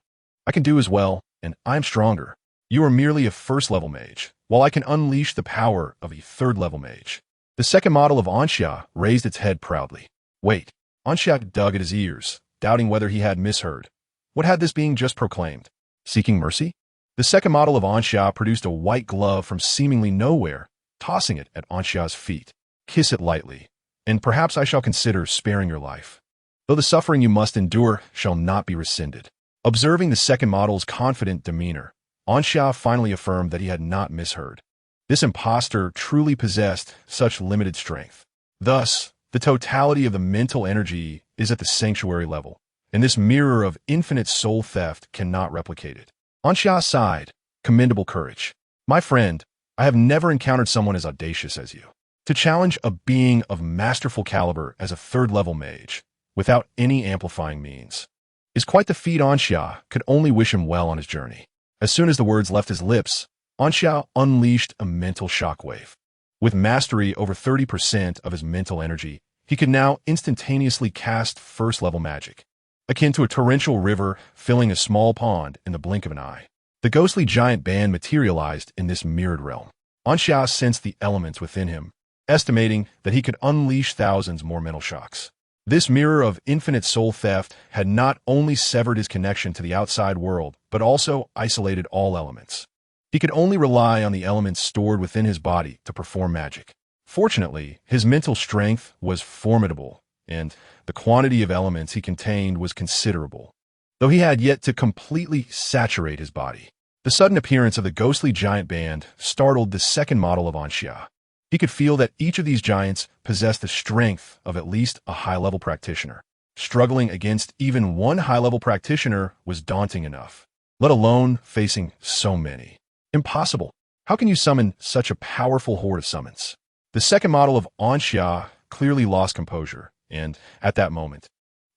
S1: I can do as well, and I'm stronger. You are merely a first-level mage, while I can unleash the power of a third-level mage. The second model of Anxia raised its head proudly. Wait, Anxia dug at his ears, doubting whether he had misheard. What had this being just proclaimed? Seeking mercy? The second model of Anxia produced a white glove from seemingly nowhere, tossing it at Anxia's feet. "Kiss it lightly, and perhaps I shall consider sparing your life. Though the suffering you must endure shall not be rescinded." Observing the second model's confident demeanor, Anxia finally affirmed that he had not misheard. This impostor truly possessed such limited strength. Thus, the totality of the mental energy is at the sanctuary level, and this mirror of infinite soul theft cannot replicate it. Anxia sighed, commendable courage. "My friend, I have never encountered someone as audacious as you. To challenge a being of masterful caliber as a third-level mage, without any amplifying means, is quite the feat." Anxia could only wish him well on his journey. As soon as the words left his lips, Anxia unleashed a mental shockwave. With mastery over 30% of his mental energy, he could now instantaneously cast first-level magic, akin to a torrential river filling a small pond in the blink of an eye. The ghostly giant band materialized in this mirrored realm. Anxia sensed the elements within him, estimating that he could unleash thousands more mental shocks. This mirror of infinite soul theft had not only severed his connection to the outside world, but also isolated all elements. He could only rely on the elements stored within his body to perform magic. Fortunately, his mental strength was formidable, and the quantity of elements he contained was considerable, though he had yet to completely saturate his body. The sudden appearance of the ghostly giant band startled the second model of Anxia. He could feel that each of these giants possessed the strength of at least a high-level practitioner. Struggling against even one high-level practitioner was daunting enough, let alone facing so many. Impossible. How can you summon such a powerful horde of summons? The second model of Anxia clearly lost composure, and, at that moment,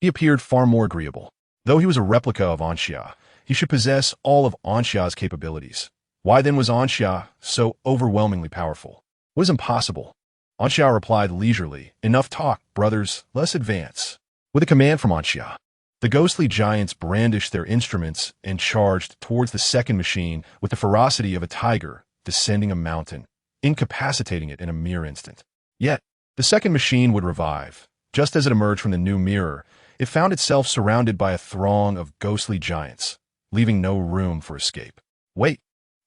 S1: he appeared far more agreeable. Though he was a replica of Anxia, he should possess all of Anxia's capabilities. Why then was Anxia so overwhelmingly powerful? What is impossible? Anxia replied leisurely, "Enough talk, brothers, let's advance." With a command from Anxia, the ghostly giants brandished their instruments and charged towards the second machine with the ferocity of a tiger descending a mountain, incapacitating it in a mere instant. Yet, the second machine would revive. Just as it emerged from the new mirror, it found itself surrounded by a throng of ghostly giants, leaving no room for escape. "Wait!"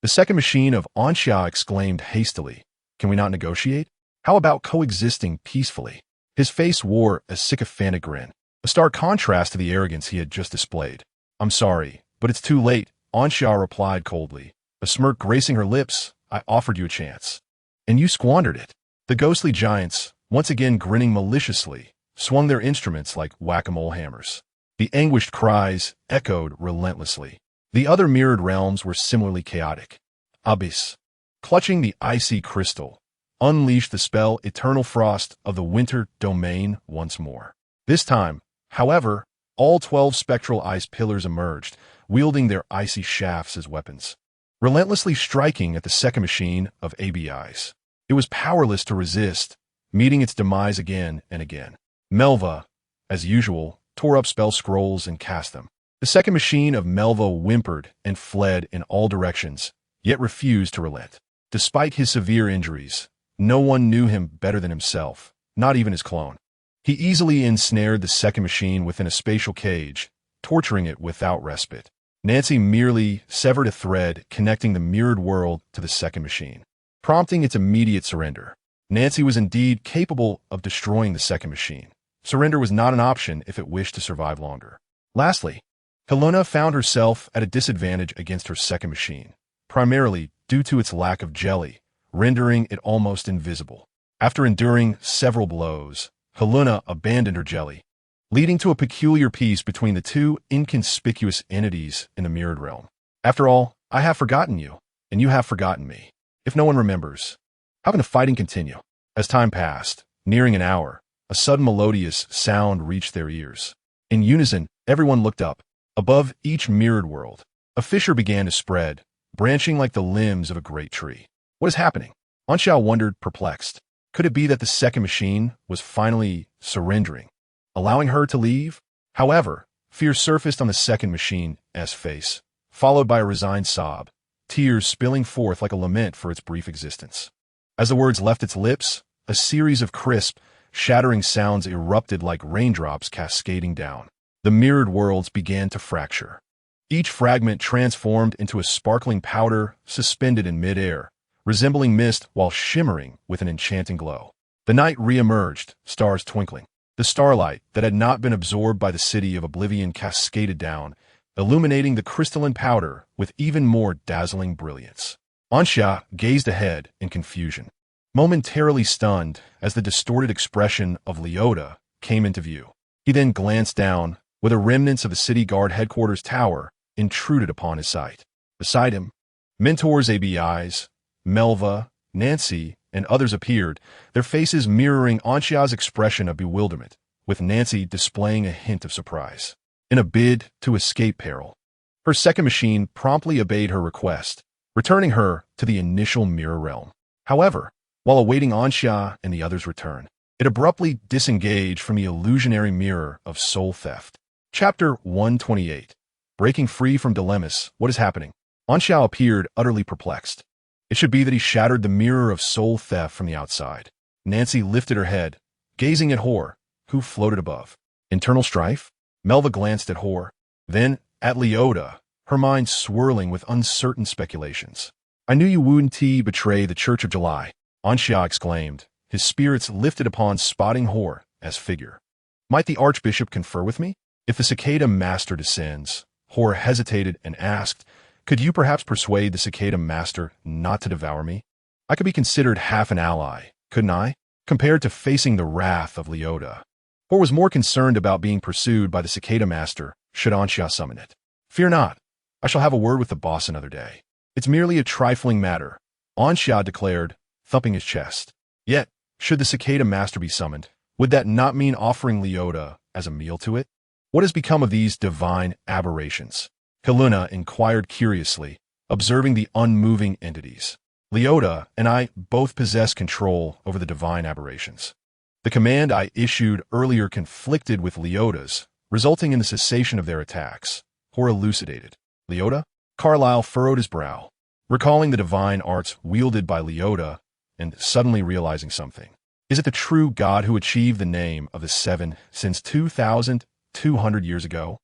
S1: The second machine of Anxia exclaimed hastily. "Can we not negotiate? How about coexisting peacefully?" His face wore a sycophantic grin, a stark contrast to the arrogance he had just displayed. "I'm sorry, but it's too late," Anxia replied coldly, a smirk gracing her lips. "I offered you a chance, and you squandered it." The ghostly giants, once again grinning maliciously, swung their instruments like whack-a-mole hammers. The anguished cries echoed relentlessly. The other mirrored realms were similarly chaotic. Abyss, clutching the icy crystal, unleashed the spell Eternal Frost of the Winter Domain once more. This time, however, all 12 spectral ice pillars emerged, wielding their icy shafts as weapons, relentlessly striking at the second machine of ABIs. It was powerless to resist, meeting its demise again and again. Melva, as usual, tore up spell scrolls and cast them. The second machine of Melva whimpered and fled in all directions, yet refused to relent. Despite his severe injuries, no one knew him better than himself, not even his clone. He easily ensnared the second machine within a spatial cage, torturing it without respite. Nancy merely severed a thread connecting the mirrored world to the second machine, prompting its immediate surrender. Nancy was indeed capable of destroying the second machine. Surrender was not an option if it wished to survive longer. Lastly, Helena found herself at a disadvantage against her second machine, primarily due to its lack of jelly, rendering it almost invisible. After enduring several blows, Helena abandoned her jelly, leading to a peculiar peace between the two inconspicuous entities in the mirrored realm. After all, I have forgotten you, and you have forgotten me. If no one remembers, how can the fighting continue? As time passed, nearing an hour, a sudden melodious sound reached their ears. In unison, everyone looked up. Above each mirrored world, a fissure began to spread, branching like the limbs of a great tree. What is happening? Anxiao wondered, perplexed. Could it be that the second machine was finally surrendering, allowing her to leave? However, fear surfaced on the second machine's face, followed by a resigned sob, tears spilling forth like a lament for its brief existence. As the words left its lips, a series of crisp, shattering sounds erupted like raindrops cascading down. The mirrored worlds began to fracture. Each fragment transformed into a sparkling powder suspended in midair, resembling mist while shimmering with an enchanting glow. The night re-emerged, stars twinkling. The starlight that had not been absorbed by the city of oblivion cascaded down, illuminating the crystalline powder with even more dazzling brilliance. Anxia gazed ahead in confusion, momentarily stunned as the distorted expression of Leota came into view. He then glanced down, where the remnants of the city guard headquarters tower intruded upon his sight. Beside him, Mentor's ABIs, Melva, Nancy, and others appeared, their faces mirroring Anxia's expression of bewilderment, with Nancy displaying a hint of surprise. In a bid to escape peril, her second machine promptly obeyed her request, returning her to the initial mirror realm. However, while awaiting Anxia and the others' return, it abruptly disengaged from the illusionary mirror of soul theft. Chapter 128. Breaking free from dilemmas. What is happening? Anxiao appeared utterly perplexed. It should be that he shattered the mirror of soul theft from the outside. Nancy lifted her head, gazing at Hor, who floated above. Internal strife? Melva glanced at Hor, then at Leota, her mind swirling with uncertain speculations. I knew you wouldn't betray the Church of July, Anxia exclaimed, his spirits lifted upon spotting Hor as figure. Might the Archbishop confer with me? If the Cicada Master descends, Hor hesitated and asked, could you perhaps persuade the Cicada Master not to devour me? I could be considered half an ally, couldn't I? Compared to facing the wrath of Leota. Hor was more concerned about being pursued by the Cicada Master, should Anxia summon it. Fear not, I shall have a word with the boss another day. It's merely a trifling matter, Anxia declared, thumping his chest. Yet, should the Cicada Master be summoned, would that not mean offering Leota as a meal to it? What has become of these divine aberrations? Helena inquired curiously, observing the unmoving entities. Leota and I both possess control over the divine aberrations. The command I issued earlier conflicted with Leota's, resulting in the cessation of their attacks. Hor elucidated. Leota? Carlyle furrowed his brow, recalling the divine arts wielded by Leota and suddenly realizing something. Is it the true God who achieved the name of the Seven since 2,200 years ago?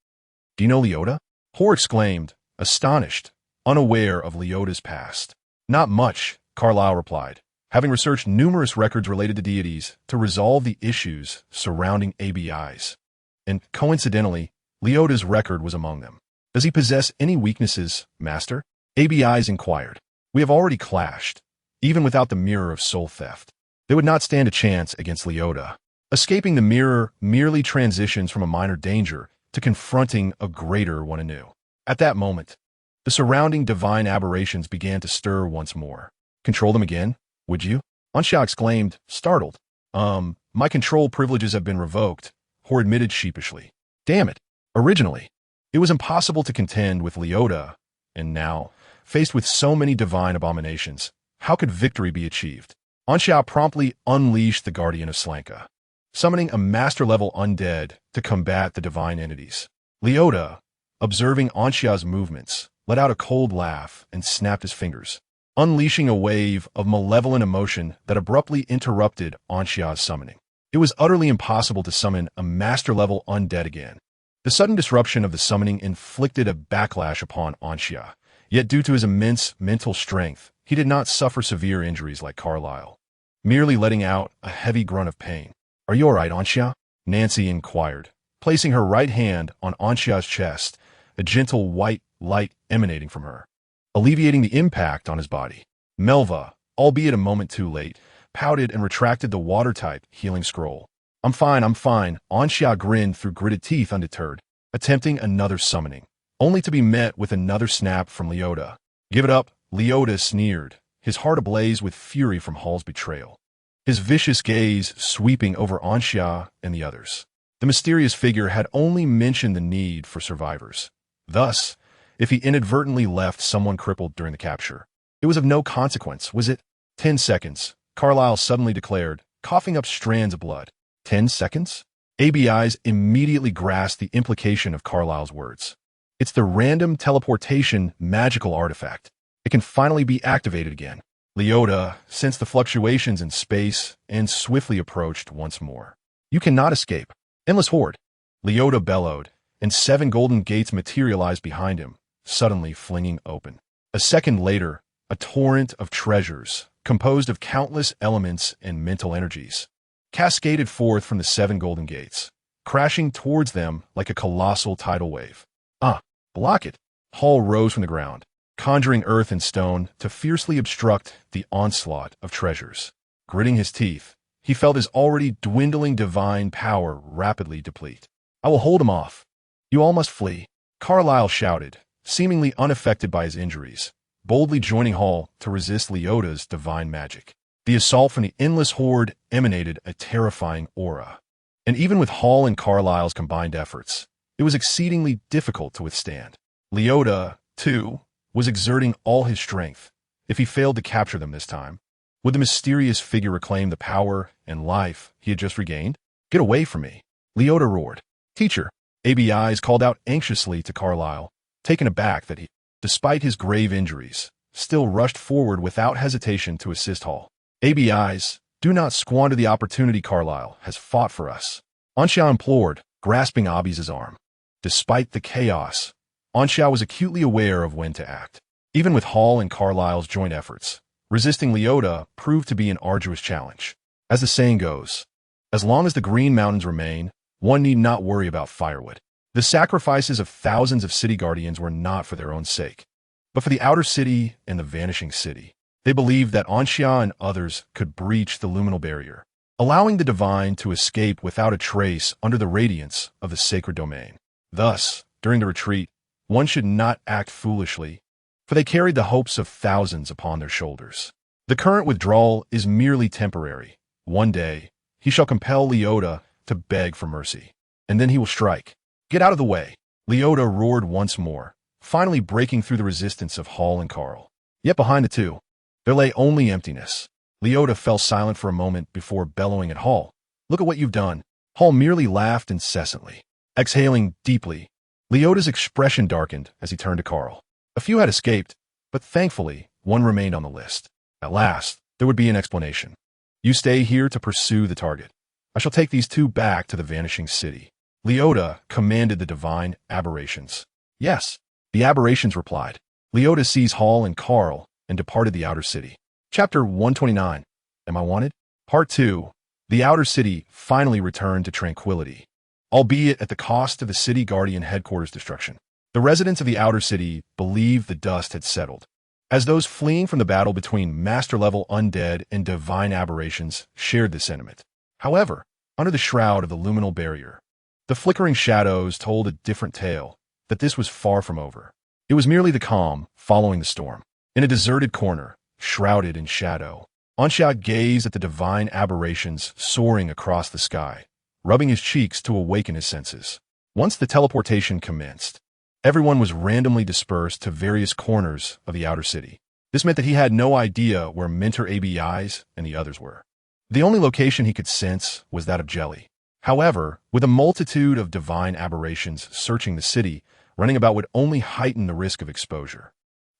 S1: Do you know Leota? Hor exclaimed, astonished, unaware of Leota's past. Not much, Carlyle replied, having researched numerous records related to deities to resolve the issues surrounding ABIs. And coincidentally, Leota's record was among them. Does he possess any weaknesses, Master? ABIs inquired. We have already clashed, even without the mirror of soul theft. They would not stand a chance against Leota. Escaping the mirror merely transitions from a minor danger to confronting a greater one anew. At that moment, the surrounding divine aberrations began to stir once more. Control them again, would you? Anxia exclaimed, startled. My control privileges have been revoked, Hor admitted sheepishly. Damn it. Originally, it was impossible to contend with Leota, and now, faced with so many divine abominations, how could victory be achieved? Anxia promptly unleashed the Guardian of Slanka, summoning a master-level undead to combat the divine entities. Leota, observing Anxia's movements, let out a cold laugh, and snapped his fingers, unleashing a wave of malevolent emotion that abruptly interrupted Anxia's summoning. It was utterly impossible to summon a master-level undead again. The sudden disruption of the summoning inflicted a backlash upon Anxia, yet due to his immense mental strength, he did not suffer severe injuries like Carlyle, merely letting out a heavy grunt of pain. "Are you all right, Anxia?" Nancy inquired, placing her right hand on Anxia's chest, a gentle white light emanating from her, alleviating the impact on his body. Melva, albeit a moment too late, pouted and retracted the water-type healing scroll. I'm fine. Anxia grinned through gritted teeth undeterred, attempting another summoning, only to be met with another snap from Leota. "Give it up," Leota sneered, his heart ablaze with fury from Hall's betrayal, his vicious gaze sweeping over Anxia and the others. The mysterious figure had only mentioned the need for survivors. Thus, if he inadvertently left someone crippled during the capture, it was of no consequence, was it? 10 seconds, Carlyle suddenly declared, coughing up strands of blood. 10 seconds? ABIs immediately grasped the implication of Carlyle's words. It's the random teleportation magical artifact. It can finally be activated again. Leota sensed the fluctuations in space and swiftly approached once more. "You cannot escape. Endless horde!" Leota bellowed, and 7 golden gates materialized behind him, suddenly flinging open. A second later, a torrent of treasures, composed of countless elements and mental energies, cascaded forth from the 7 golden gates, crashing towards them like a colossal tidal wave. Block it! Hall rose from the ground, conjuring earth and stone to fiercely obstruct the onslaught of treasures. Gritting his teeth, he felt his already dwindling divine power rapidly deplete. "I will hold him off. You all must flee," Carlyle shouted, seemingly unaffected by his injuries, boldly joining Hall to resist Leota's divine magic. The assault from the endless horde emanated a terrifying aura, and even with Hall and Carlyle's combined efforts, it was exceedingly difficult to withstand. Leota, too, was exerting all his strength. If he failed to capture them this time, would the mysterious figure reclaim the power and life he had just regained? "Get away from me!" Leota roared. "Teacher!" ABIs called out anxiously to Carlyle, taken aback that he, despite his grave injuries, still rushed forward without hesitation to assist Hall. "ABIs, do not squander the opportunity. Carlyle has fought for us," Anxia implored, grasping Abby's arm. Despite the chaos, Anxia was acutely aware of when to act. Even with Hall and Carlyle's joint efforts, resisting Leota proved to be an arduous challenge. As the saying goes, as long as the Green Mountains remain, one need not worry about firewood. The sacrifices of thousands of city guardians were not for their own sake, but for the outer city and the vanishing city. They believed that Anxia and others could breach the luminal barrier, allowing the divine to escape without a trace under the radiance of the sacred domain. Thus, during the retreat, one should not act foolishly, for they carried the hopes of thousands upon their shoulders. The current withdrawal is merely temporary. One day, he shall compel Leota to beg for mercy, and then he will strike. "Get out of the way!" Leota roared once more, finally breaking through the resistance of Hall and Carl. Yet behind the two, there lay only emptiness. Leota fell silent for a moment before bellowing at Hall. "Look at what you've done." Hall merely laughed incessantly. Exhaling deeply, Leota's expression darkened as he turned to Carl. A few had escaped, but thankfully, one remained on the list. At last, there would be an explanation. "You stay here to pursue the target. I shall take these 2 back to the vanishing city." Leota commanded the divine aberrations. "Yes," the aberrations replied. Leota seized Hall and Carl and departed the outer city. Chapter 129. Am I Wanted? Part 2. The outer city finally returned to tranquility, albeit at the cost of the city guardian headquarters destruction. The residents of the outer city believed the dust had settled, as those fleeing from the battle between master-level undead and divine aberrations shared the sentiment. However, under the shroud of the luminal barrier, the flickering shadows told a different tale, that this was far from over. It was merely the calm following the storm. In a deserted corner, shrouded in shadow, Anxia gazed at the divine aberrations soaring across the sky, rubbing his cheeks to awaken his senses. Once the teleportation commenced, everyone was randomly dispersed to various corners of the outer city. This meant that he had no idea where Mentor ABIs and the others were. The only location he could sense was that of Jelly. However, with a multitude of divine aberrations searching the city, Running about would only heighten the risk of exposure.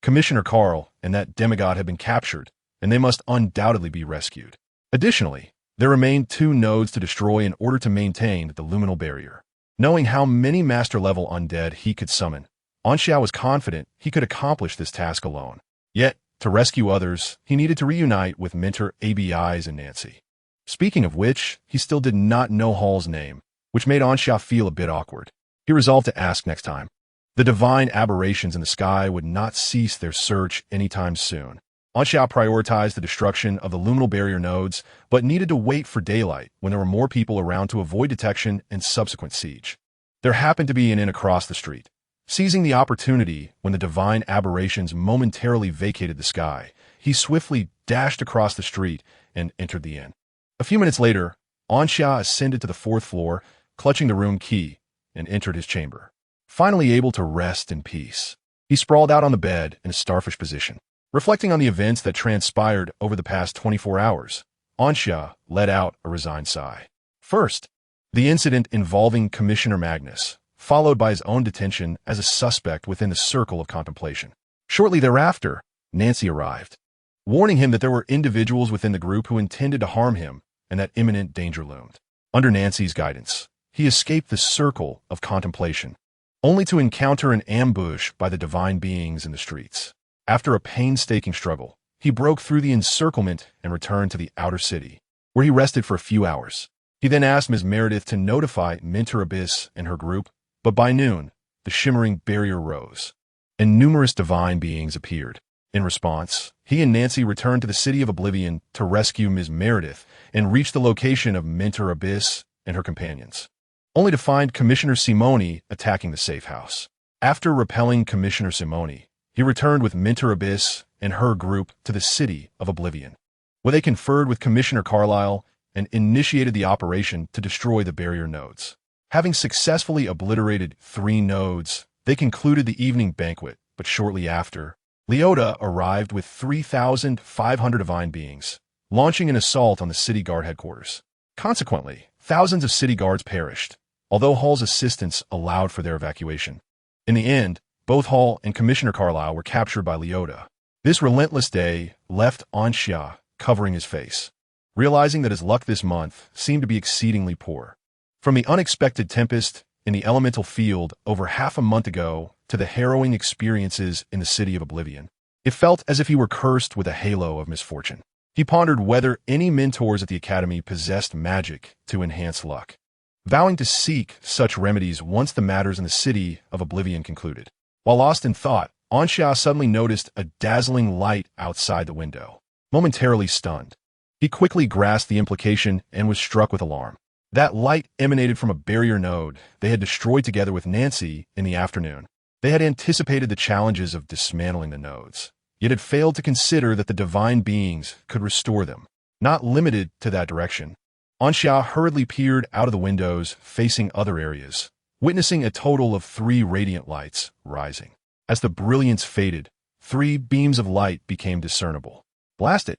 S1: Commissioner Carl and that demigod had been captured, and they must undoubtedly be rescued. Additionally, there remained 2 nodes to destroy in order to maintain the luminal barrier. Knowing how many master-level undead he could summon, Anxia was confident he could accomplish this task alone. Yet, to rescue others, he needed to reunite with Mentor ABIs and Nancy. Speaking of which, he still did not know Hall's name, which made Anxia feel a bit awkward. He resolved to ask next time. The divine aberrations in the sky would not cease their search anytime soon. Anxia prioritized the destruction of the luminal barrier nodes, but needed to wait for daylight when there were more people around to avoid detection and subsequent siege. There happened to be an inn across the street. Seizing the opportunity when the divine aberrations momentarily vacated the sky, he swiftly dashed across the street and entered the inn. A few minutes later, Anxia ascended to the 4th floor, clutching the room key, and entered his chamber. Finally able to rest in peace, he sprawled out on the bed in a starfish position. Reflecting on the events that transpired over the past 24 hours, Anxia let out a resigned sigh. First, the incident involving Commissioner Magnus, followed by his own detention as a suspect within the circle of contemplation. Shortly thereafter, Nancy arrived, warning him that there were individuals within the group who intended to harm him and that imminent danger loomed. Under Nancy's guidance, he escaped the circle of contemplation, only to encounter an ambush by the divine beings in the streets. After a painstaking struggle, he broke through the encirclement and returned to the outer city, where he rested for a few hours. He then asked Ms. Meredith to notify Mentor Abyss and her group, but by noon, the shimmering barrier rose, and numerous divine beings appeared. In response, he and Nancy returned to the City of Oblivion to rescue Ms. Meredith and reach the location of Mentor Abyss and her companions, only to find Commissioner Simone attacking the safe house. After repelling Commissioner Simone, he returned with Mentor Abyss and her group to the City of Oblivion, where they conferred with Commissioner Carlyle and initiated the operation to destroy the barrier nodes. Having successfully obliterated 3 nodes, they concluded the evening banquet, but shortly after, Leota arrived with 3,500 divine beings, launching an assault on the city guard headquarters. Consequently, thousands of city guards perished, although Hall's assistance allowed for their evacuation. In the end, both Hall and Commissioner Carlyle were captured by Leota. This relentless day left Anxia covering his face, realizing that his luck this month seemed to be exceedingly poor. From the unexpected tempest in the elemental field over half a month ago to the harrowing experiences in the City of Oblivion, it felt as if he were cursed with a halo of misfortune. He pondered whether any mentors at the Academy possessed magic to enhance luck, vowing to seek such remedies once the matters in the City of Oblivion concluded. While lost in thought, Anxia suddenly noticed a dazzling light outside the window. Momentarily stunned, he quickly grasped the implication and was struck with alarm. That light emanated from a barrier node they had destroyed together with Nancy in the afternoon. They had anticipated the challenges of dismantling the nodes, yet had failed to consider that the divine beings could restore them. Not limited to that direction, Anxia hurriedly peered out of the windows facing other areas, witnessing a total of 3 radiant lights rising. As the brilliance faded, 3 beams of light became discernible. Blast it!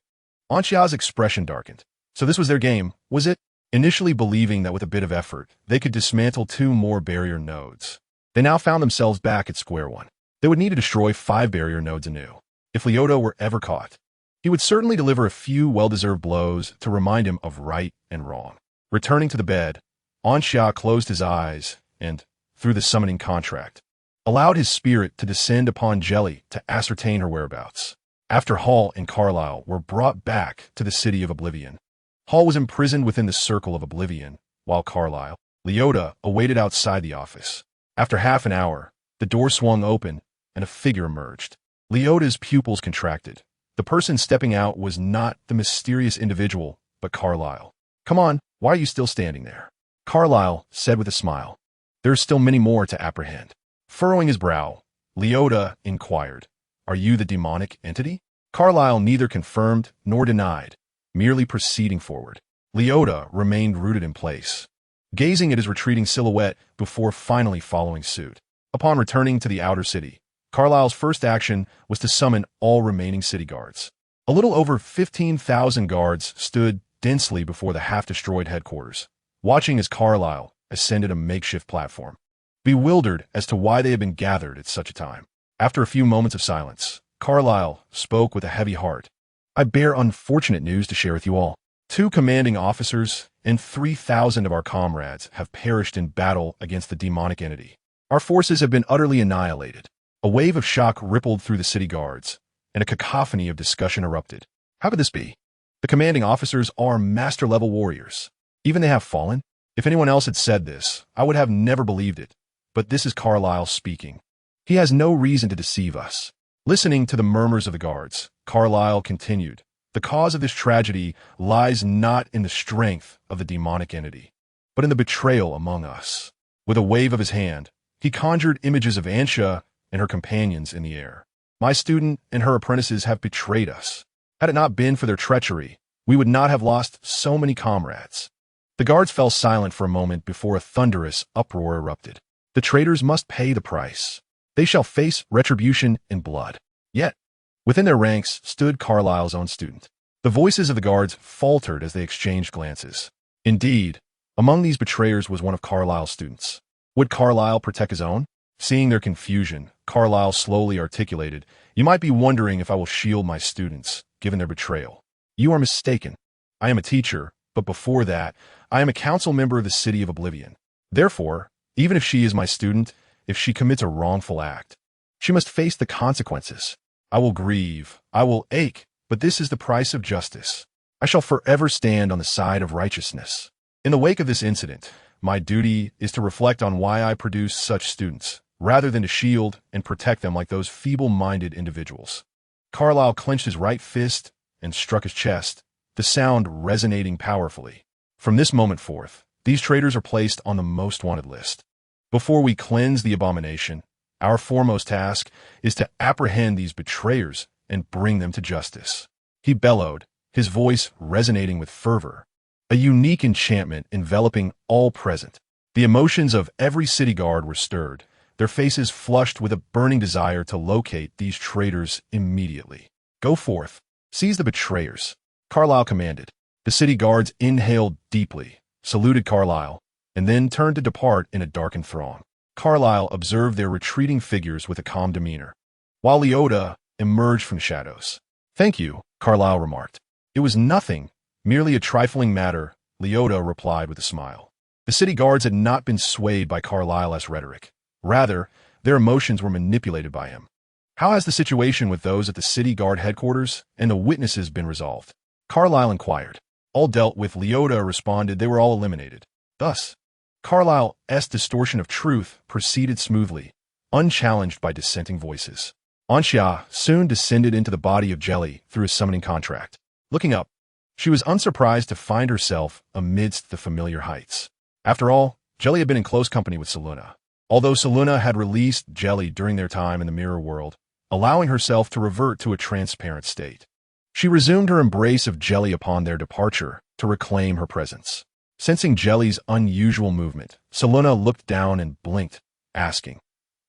S1: Anxia's expression darkened. So this was their game, was it? Initially believing that with a bit of effort, they could dismantle 2 more barrier nodes, they now found themselves back at square one. They would need to destroy 5 barrier nodes anew. If Leota were ever caught, he would certainly deliver a few well-deserved blows to remind him of right and wrong. Returning to the bed, Anxia closed his eyes and, through the summoning contract, allowed his spirit to descend upon Jelly to ascertain her whereabouts. After Hall and Carlyle were brought back to the City of Oblivion, Hall was imprisoned within the circle of Oblivion, while Carlyle, Leota awaited outside the office. After half an hour, the door swung open and a figure emerged. Leota's pupils contracted. The person stepping out was not the mysterious individual, but Carlyle. "Come on, why are you still standing there?" Carlyle said with a smile. "There are still many more to apprehend." Furrowing his brow, Leota inquired, "Are you the demonic entity?" Carlyle neither confirmed nor denied, merely proceeding forward. Leota remained rooted in place, gazing at his retreating silhouette before finally following suit. Upon returning to the outer city, Carlyle's first action was to summon all remaining city guards. A little over 15,000 guards stood densely before the half-destroyed headquarters, watching as Carlyle ascended a makeshift platform. bewildered as to why they had been gathered at such a time. After a few moments of silence, Carlyle spoke with a heavy heart. I bear unfortunate news to share with you all. 2 commanding officers and 3,000 of our comrades have perished in battle against the demonic entity. Our forces have been utterly annihilated. A wave of shock rippled through the city guards, and a cacophony of discussion erupted. How could this be? The commanding officers are master-level warriors. Even they have fallen? If anyone else had said this, I would have never believed it. But this is Carlyle speaking. He has no reason to deceive us. Listening to the murmurs of the guards, Carlyle continued, the cause of this tragedy lies not in the strength of the demonic entity, but in the betrayal among us. With a wave of his hand, he conjured images of Ansha and her companions in the air. My student and her apprentices have betrayed us. Had it not been for their treachery, we would not have lost so many comrades. The guards fell silent for a moment before a thunderous uproar erupted. The traitors must pay the price. They shall face retribution in blood. Yet, within their ranks stood Carlyle's own student. The voices of the guards faltered as they exchanged glances. Indeed, among these betrayers was one of Carlyle's students. Would Carlyle protect his own? Seeing their confusion, Carlyle slowly articulated, "You might be wondering if I will shield my students, given their betrayal. You are mistaken. I am a teacher, but before that, I am a council member of the City of Oblivion. Therefore, even if she is my student, if she commits a wrongful act, she must face the consequences. I will grieve, I will ache, but this is the price of justice. I shall forever stand on the side of righteousness. In the wake of this incident, my duty is to reflect on why I produce such students, rather than to shield and protect them like those feeble-minded individuals." Carlyle clenched his right fist and struck his chest, the sound resonating powerfully. From this moment forth, these traitors are placed on the most wanted list. Before we cleanse the abomination, our foremost task is to apprehend these betrayers and bring them to justice. He bellowed, his voice resonating with fervor, a unique enchantment enveloping all present. The emotions of every city guard were stirred, their faces flushed with a burning desire to locate these traitors immediately. "Go forth, seize the betrayers," Carlyle commanded. The city guards inhaled deeply, saluted Carlyle, and then turned to depart in a darkened throng. Carlyle observed their retreating figures with a calm demeanor, while Leota emerged from the shadows. "Thank you," Carlyle remarked. "It was nothing, merely a trifling matter," Leota replied with a smile. The city guards had not been swayed by Carlyle's rhetoric. Rather, their emotions were manipulated by him. "How has the situation with those at the city guard headquarters and the witnesses been resolved?" Carlyle inquired. "All dealt with," Leota responded. "They were all eliminated." Thus, Carlyle's distortion of truth proceeded smoothly, unchallenged by dissenting voices. Ansha soon descended into the body of Jelly through a summoning contract. Looking up, she was unsurprised to find herself amidst the familiar heights. After all, Jelly had been in close company with Seluna. Although Seluna had released Jelly during their time in the mirror world, allowing herself to revert to a transparent state. She resumed her embrace of Jelly upon their departure to reclaim her presence. Sensing Jelly's unusual movement, Seluna looked down and blinked, asking,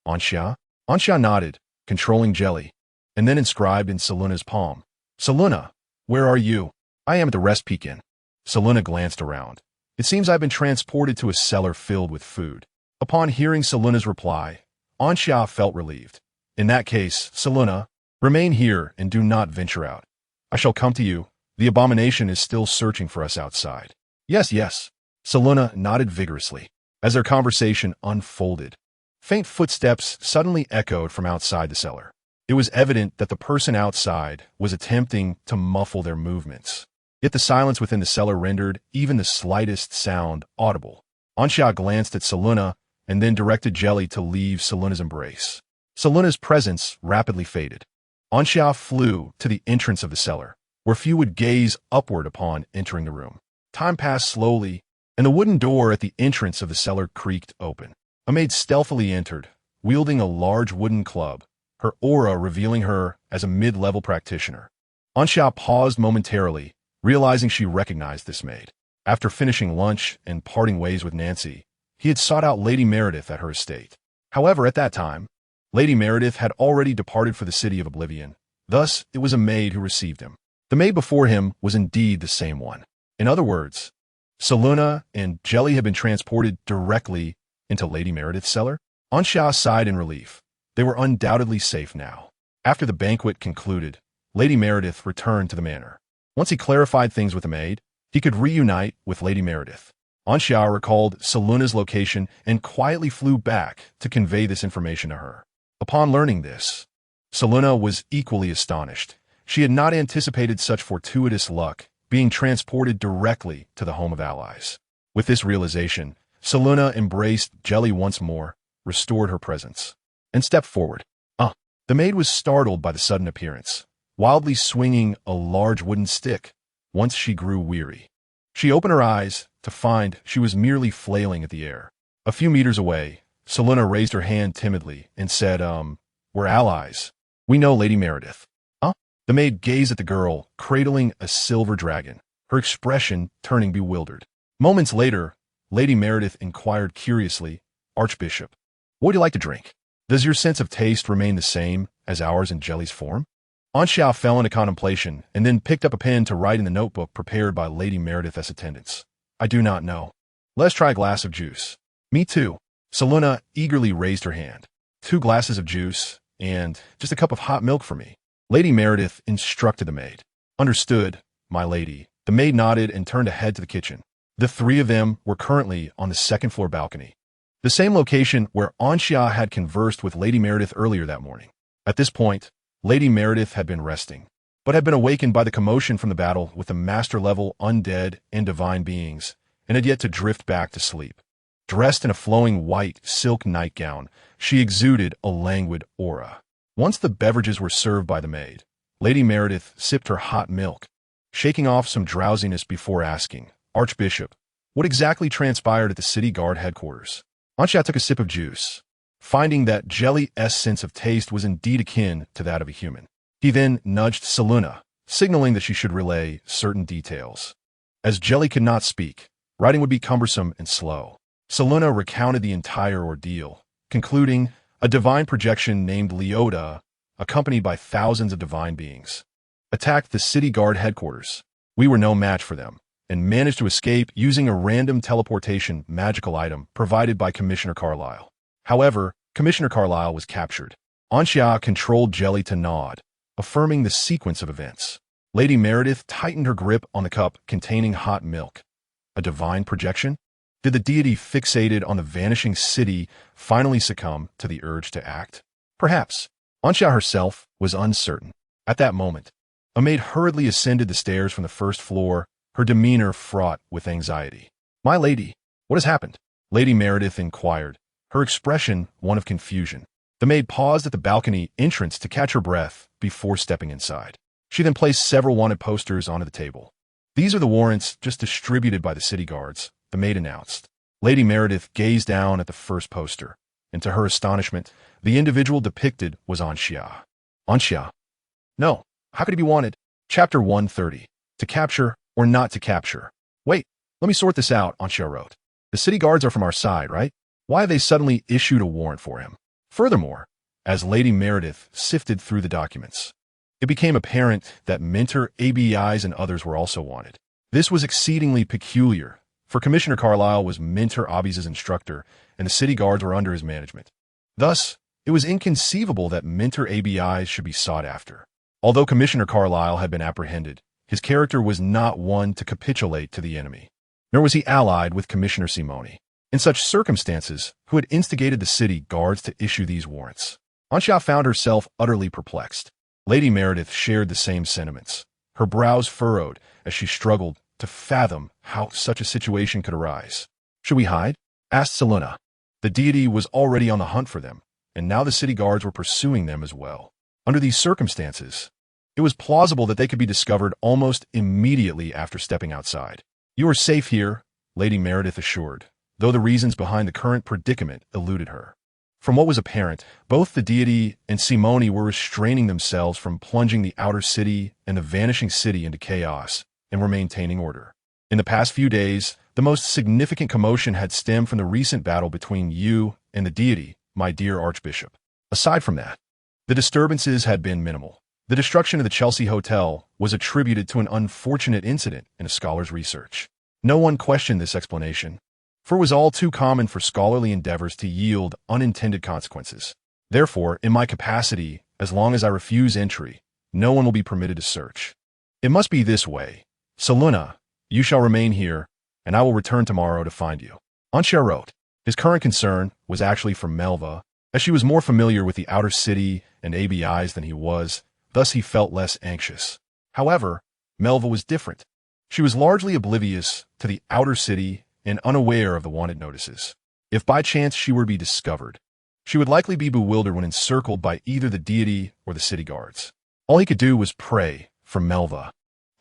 S1: "Ansha?" Ansha nodded, controlling Jelly, and then inscribed in Seluna's palm, "Seluna, where are you?" "I am at the rest peak-in." Seluna glanced around. "It seems I've been transported to a cellar filled with food." Upon hearing Seluna's reply, Ansha felt relieved. "In that case, Seluna, remain here and do not venture out. I shall come to you. The abomination is still searching for us outside." "Yes, yes." Seluna nodded vigorously. As their conversation unfolded, faint footsteps suddenly echoed from outside the cellar. It was evident that the person outside was attempting to muffle their movements. Yet the silence within the cellar rendered even the slightest sound audible. Ansha glanced at Seluna and then directed Jelly to leave Seluna's embrace. Seluna's presence rapidly faded. Ansha flew to the entrance of the cellar, where few would gaze upward upon entering the room. Time passed slowly, and the wooden door at the entrance of the cellar creaked open. A maid stealthily entered, wielding a large wooden club, her aura revealing her as a mid-level practitioner. Ansha paused momentarily, realizing she recognized this maid. After finishing lunch and parting ways with Nancy, he had sought out Lady Meredith at her estate. However, at that time, Lady Meredith had already departed for the City of Oblivion. Thus, it was a maid who received him. The maid before him was indeed the same one. In other words, Seluna and Jelly had been transported directly into Lady Meredith's cellar. Anxia sighed in relief. They were undoubtedly safe now. After the banquet concluded, Lady Meredith returned to the manor. Once he clarified things with the maid, he could reunite with Lady Meredith. Anxia recalled Seluna's location and quietly flew back to convey this information to her. Upon learning this, Seluna was equally astonished. She had not anticipated such fortuitous luck, being transported directly to the home of allies. With this realization, Seluna embraced Jelly once more, restored her presence, and stepped forward. The maid was startled by the sudden appearance, wildly swinging a large wooden stick. Once she grew weary, she opened her eyes to find she was merely flailing at the air. A few meters away, Seluna raised her hand timidly and said, "We're allies. We know Lady Meredith." The maid gazed at the girl, cradling a silver dragon, her expression turning bewildered. Moments later, Lady Meredith inquired curiously, "Archbishop, what would you like to drink? Does your sense of taste remain the same as ours in Jelly's form?" Anxia fell into contemplation and then picked up a pen to write in the notebook prepared by Lady Meredith as attendants. "I do not know. Let's try a glass of juice." "Me too." Seluna eagerly raised her hand. "2 glasses of juice, and just a cup of hot milk for me." Lady Meredith instructed the maid. "Understood, my lady." The maid nodded and turned to head to the kitchen. The 3 of them were currently on the second-floor balcony, the same location where Anxia had conversed with Lady Meredith earlier that morning. At this point, Lady Meredith had been resting, but had been awakened by the commotion from the battle with the master-level undead and divine beings, and had yet to drift back to sleep. Dressed in a flowing white silk nightgown, she exuded a languid aura. Once the beverages were served by the maid, Lady Meredith sipped her hot milk, shaking off some drowsiness before asking, "Archbishop, what exactly transpired at the city guard headquarters?" Anxia took a sip of juice, finding that Jelly's sense of taste was indeed akin to that of a human. He then nudged Seluna, signaling that she should relay certain details. As Jelly could not speak, writing would be cumbersome and slow. Seluna recounted the entire ordeal, concluding, "A divine projection named Leota, accompanied by thousands of divine beings, attacked the city guard headquarters. We were no match for them, and managed to escape using a random teleportation magical item provided by Commissioner Carlyle. However, Commissioner Carlyle was captured." Anxia controlled Jelly to nod, affirming the sequence of events. Lady Meredith tightened her grip on the cup containing hot milk. A divine projection? Did the deity fixated on the vanishing city finally succumb to the urge to act? Perhaps. Anxia herself was uncertain. At that moment, a maid hurriedly ascended the stairs from the first floor, her demeanor fraught with anxiety. "My lady, what has happened?" Lady Meredith inquired, her expression one of confusion. The maid paused at the balcony entrance to catch her breath before stepping inside. She then placed several wanted posters onto the table. "These are the warrants just distributed by the city guards," the maid announced. Lady Meredith gazed down at the first poster, and to her astonishment, the individual depicted was Anxia. "Anxia? No, how could he be wanted?" Chapter 130. To capture or not to capture. "Wait, let me sort this out," Anxia wrote. "The city guards are from our side, right? Why have they suddenly issued a warrant for him?" Furthermore, as Lady Meredith sifted through the documents, it became apparent that Mentor, ABIs, and others were also wanted. This was exceedingly peculiar, for Commissioner Carlyle was Mentor Abby's instructor, and the city guards were under his management. Thus, it was inconceivable that Mentor ABIs should be sought after. Although Commissioner Carlyle had been apprehended, his character was not one to capitulate to the enemy, nor was he allied with Commissioner Simone. In such circumstances, who had instigated the city guards to issue these warrants? Anxia found herself utterly perplexed. Lady Meredith shared the same sentiments. Her brows furrowed as she struggled to fathom how such a situation could arise. "Should we hide?" asked Seluna. The deity was already on the hunt for them, and now the city guards were pursuing them as well. Under these circumstances, it was plausible that they could be discovered almost immediately after stepping outside. "You are safe here," Lady Meredith assured, though the reasons behind the current predicament eluded her. From what was apparent, both the deity and Simone were restraining themselves from plunging the outer city and the vanishing city into chaos, and were maintaining order. In the past few days, the most significant commotion had stemmed from the recent battle between you and the deity, my dear Archbishop. Aside from that, the disturbances had been minimal. The destruction of the Chelsea Hotel was attributed to an unfortunate incident in a scholar's research. No one questioned this explanation. for it was all too common for scholarly endeavors to yield unintended consequences. Therefore, in my capacity, as long as I refuse entry, no one will be permitted to search. It must be this way. Saluna, you shall remain here, and I will return tomorrow to find you. Ansha wrote. His current concern was actually for Melva, as she was more familiar with the outer city and ABIs than he was, thus he felt less anxious. However, Melva was different. She was largely oblivious to the outer city and unaware of the wanted notices. If by chance she were to be discovered, she would likely be bewildered when encircled by either the deity or the city guards. All he could do was pray for Melva,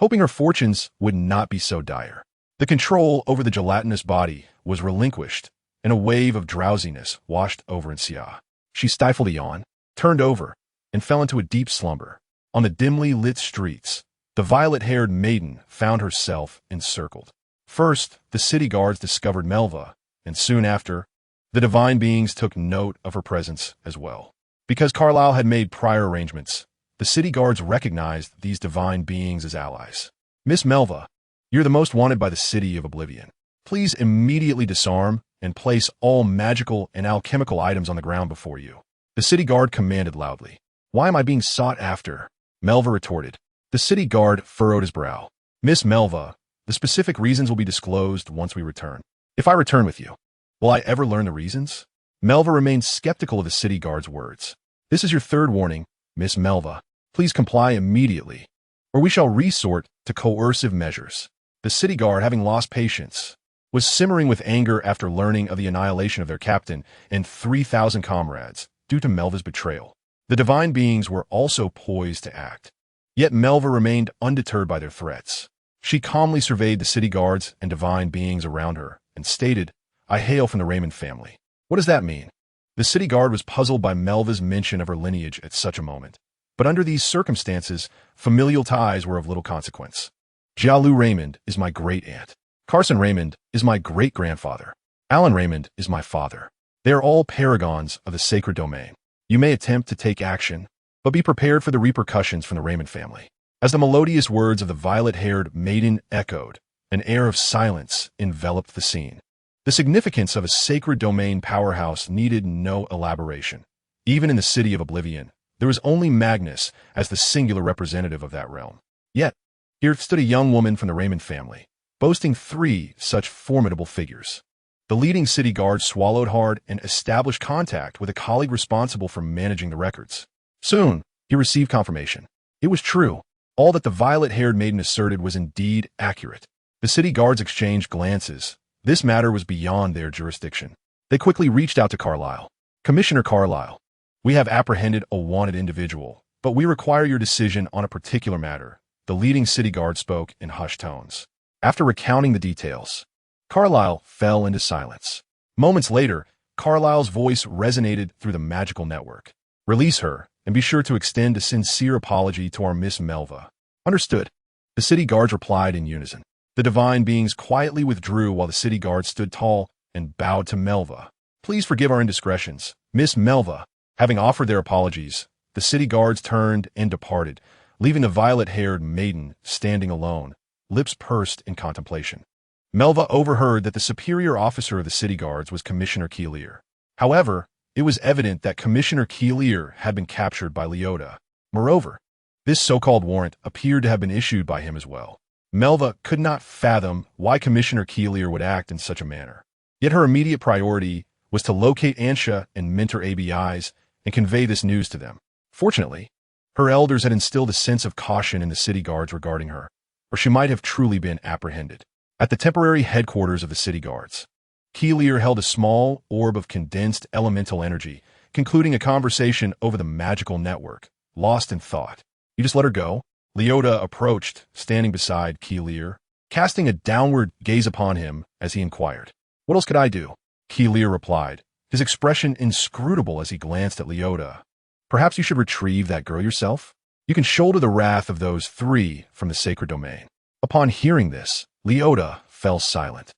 S1: hoping her fortunes would not be so dire. The control over the gelatinous body was relinquished, and a wave of drowsiness washed over Xia. She stifled a yawn, turned over, and fell into a deep slumber. On the dimly lit streets, the violet-haired maiden found herself encircled. First, the city guards discovered Melva, and soon after, the divine beings took note of her presence as well. Because Carlyle had made prior arrangements, the city guards recognized these divine beings as allies. Miss Melva, you're the most wanted by the City of Oblivion. Please immediately disarm and place all magical and alchemical items on the ground before you. The city guard commanded loudly. Why am I being sought after? Melva retorted. The city guard furrowed his brow. Miss Melva, the specific reasons will be disclosed once we return. If I return with you, will I ever learn the reasons? Melva remained skeptical of the city guard's words. This is your third warning, Miss Melva. Please comply immediately, or we shall resort to coercive measures. The city guard, having lost patience, was simmering with anger after learning of the annihilation of their captain and 3,000 comrades due to Melva's betrayal. The divine beings were also poised to act. Yet Melva remained undeterred by their threats. She calmly surveyed the city guards and divine beings around her and stated, I hail from the Raymond family. What does that mean? The city guard was puzzled by Melva's mention of her lineage at such a moment. But under these circumstances, familial ties were of little consequence. Jialu Raymond is my great-aunt. Carson Raymond is my great-grandfather. Alan Raymond is my father. They are all paragons of the sacred domain. You may attempt to take action, but be prepared for the repercussions from the Raymond family. As the melodious words of the violet-haired maiden echoed, an air of silence enveloped the scene. The significance of a sacred domain powerhouse needed no elaboration. Even in the City of Oblivion, there was only Magnus as the singular representative of that realm. Yet, here stood a young woman from the Raymond family, boasting 3 such formidable figures. The leading city guard swallowed hard and established contact with a colleague responsible for managing the records. Soon, he received confirmation. It was true. All that the violet-haired maiden asserted was indeed accurate. The city guards exchanged glances. This matter was beyond their jurisdiction. They quickly reached out to Carlyle. Commissioner Carlyle, we have apprehended a wanted individual, but we require your decision on a particular matter. The leading city guard spoke in hushed tones. After recounting the details, Carlyle fell into silence. Moments later, Carlyle's voice resonated through the magical network. Release her, and be sure to extend a sincere apology to our Miss Melva. Understood. The city guards replied in unison. The divine beings quietly withdrew while the city guards stood tall and bowed to Melva. Please forgive our indiscretions, Miss Melva. Having offered their apologies, the city guards turned and departed, leaving the violet-haired maiden standing alone, lips pursed in contemplation. Melva overheard that the superior officer of the city guards was Commissioner Keelier. However, it was evident that Commissioner Keelier had been captured by Leota. Moreover, this so-called warrant appeared to have been issued by him as well. Melva could not fathom why Commissioner Keelier would act in such a manner. Yet her immediate priority was to locate Ansha and mentor ABIs and convey this news to them. Fortunately, her elders had instilled a sense of caution in the city guards regarding her, or she might have truly been apprehended. At the temporary headquarters of the city guards, Keelier held a small orb of condensed elemental energy, concluding a conversation over the magical network, lost in thought. You just let her go? Leota approached, standing beside Keelier, casting a downward gaze upon him as he inquired. What else could I do? Keelier replied, his expression inscrutable as he glanced at Leota. Perhaps you should retrieve that girl yourself? You can shoulder the wrath of those 3 from the sacred domain. Upon hearing this, Leota fell silent.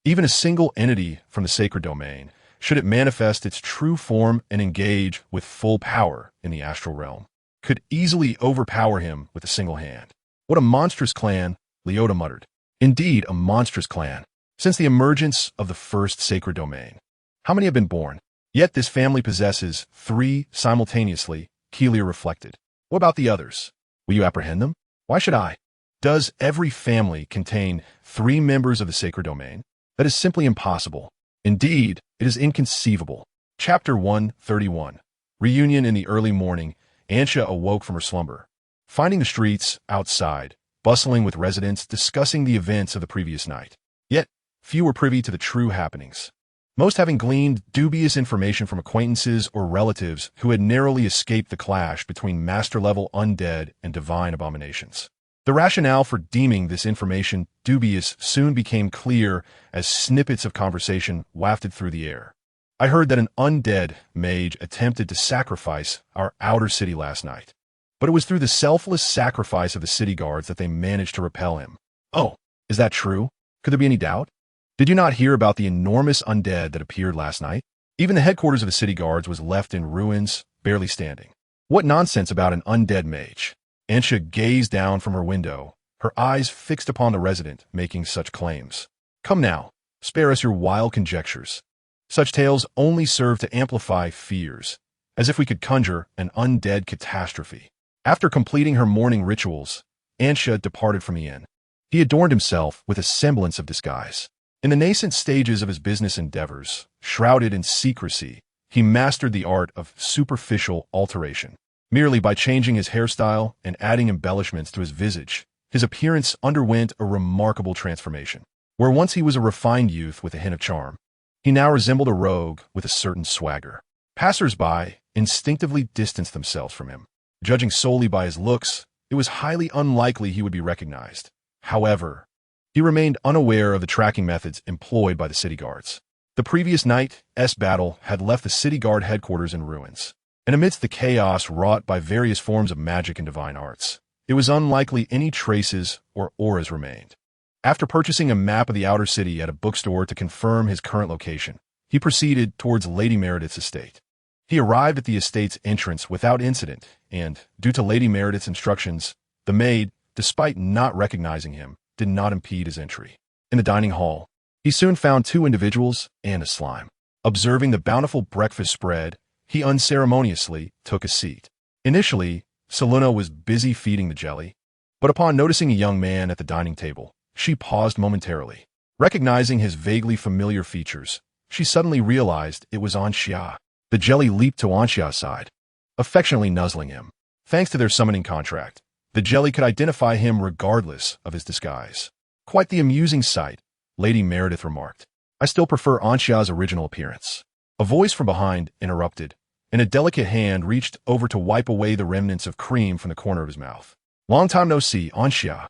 S1: Even a single entity from the sacred domain, should it manifest its true form and engage with full power in the astral realm, could easily overpower him with a single hand. What a monstrous clan, Leota muttered. Indeed, a monstrous clan. since the emergence of the first sacred domain. How many have been born? Yet this family possesses 3 simultaneously, Keelia reflected. What about the others? Will you apprehend them? Why should I? Does every family contain 3 members of the sacred domain? That is simply impossible. Indeed, it is inconceivable. Chapter 131. Reunion in the early morning. Ansha awoke from her slumber, finding the streets outside bustling with residents discussing the events of the previous night. Yet, few were privy to the true happenings, most having gleaned dubious information from acquaintances or relatives who had narrowly escaped the clash between master-level undead and divine abominations. The rationale for deeming this information dubious soon became clear as snippets of conversation wafted through the air. I heard that an undead mage attempted to sacrifice our outer city last night, but it was through the selfless sacrifice of the city guards that they managed to repel him. Oh, is that true? Could there be any doubt? Did you not hear about the enormous undead that appeared last night? Even the headquarters of the city guards was left in ruins, barely standing. What nonsense about an undead mage? Ansha gazed down from her window, her eyes fixed upon the resident making such claims. Come now, spare us your wild conjectures. Such tales only serve to amplify fears, as if we could conjure an undead catastrophe. After completing her morning rituals, Ansha departed from the inn. He adorned himself with a semblance of disguise. In the nascent stages of his business endeavors, shrouded in secrecy, he mastered the art of superficial alteration. Merely by changing his hairstyle and adding embellishments to his visage, his appearance underwent a remarkable transformation. Where once he was a refined youth with a hint of charm, he now resembled a rogue with a certain swagger. Passers-by instinctively distanced themselves from him. Judging solely by his looks, it was highly unlikely he would be recognized. However, he remained unaware of the tracking methods employed by the city guards. The previous night's battle had left the city guard headquarters in ruins, and amidst the chaos wrought by various forms of magic and divine arts, it was unlikely any traces or auras remained. After purchasing a map of the outer city at a bookstore to confirm his current location, he proceeded towards Lady Meredith's estate. He arrived at the estate's entrance without incident, and, due to Lady Meredith's instructions, the maid, despite not recognizing him, did not impede his entry. In the dining hall, he soon found 2 individuals and a slime. Observing the bountiful breakfast spread, he unceremoniously took a seat. Initially, Seluna was busy feeding the jelly, but upon noticing a young man at the dining table, she paused momentarily. Recognizing his vaguely familiar features, she suddenly realized it was Anxia. The jelly leaped to Anxia's side, affectionately nuzzling him. Thanks to their summoning contract, the jelly could identify him regardless of his disguise. Quite the amusing sight, Lady Meredith remarked. I still prefer Anxia's original appearance. A voice from behind interrupted, and a delicate hand reached over to wipe away the remnants of cream from the corner of his mouth. Long time no see, Anxia,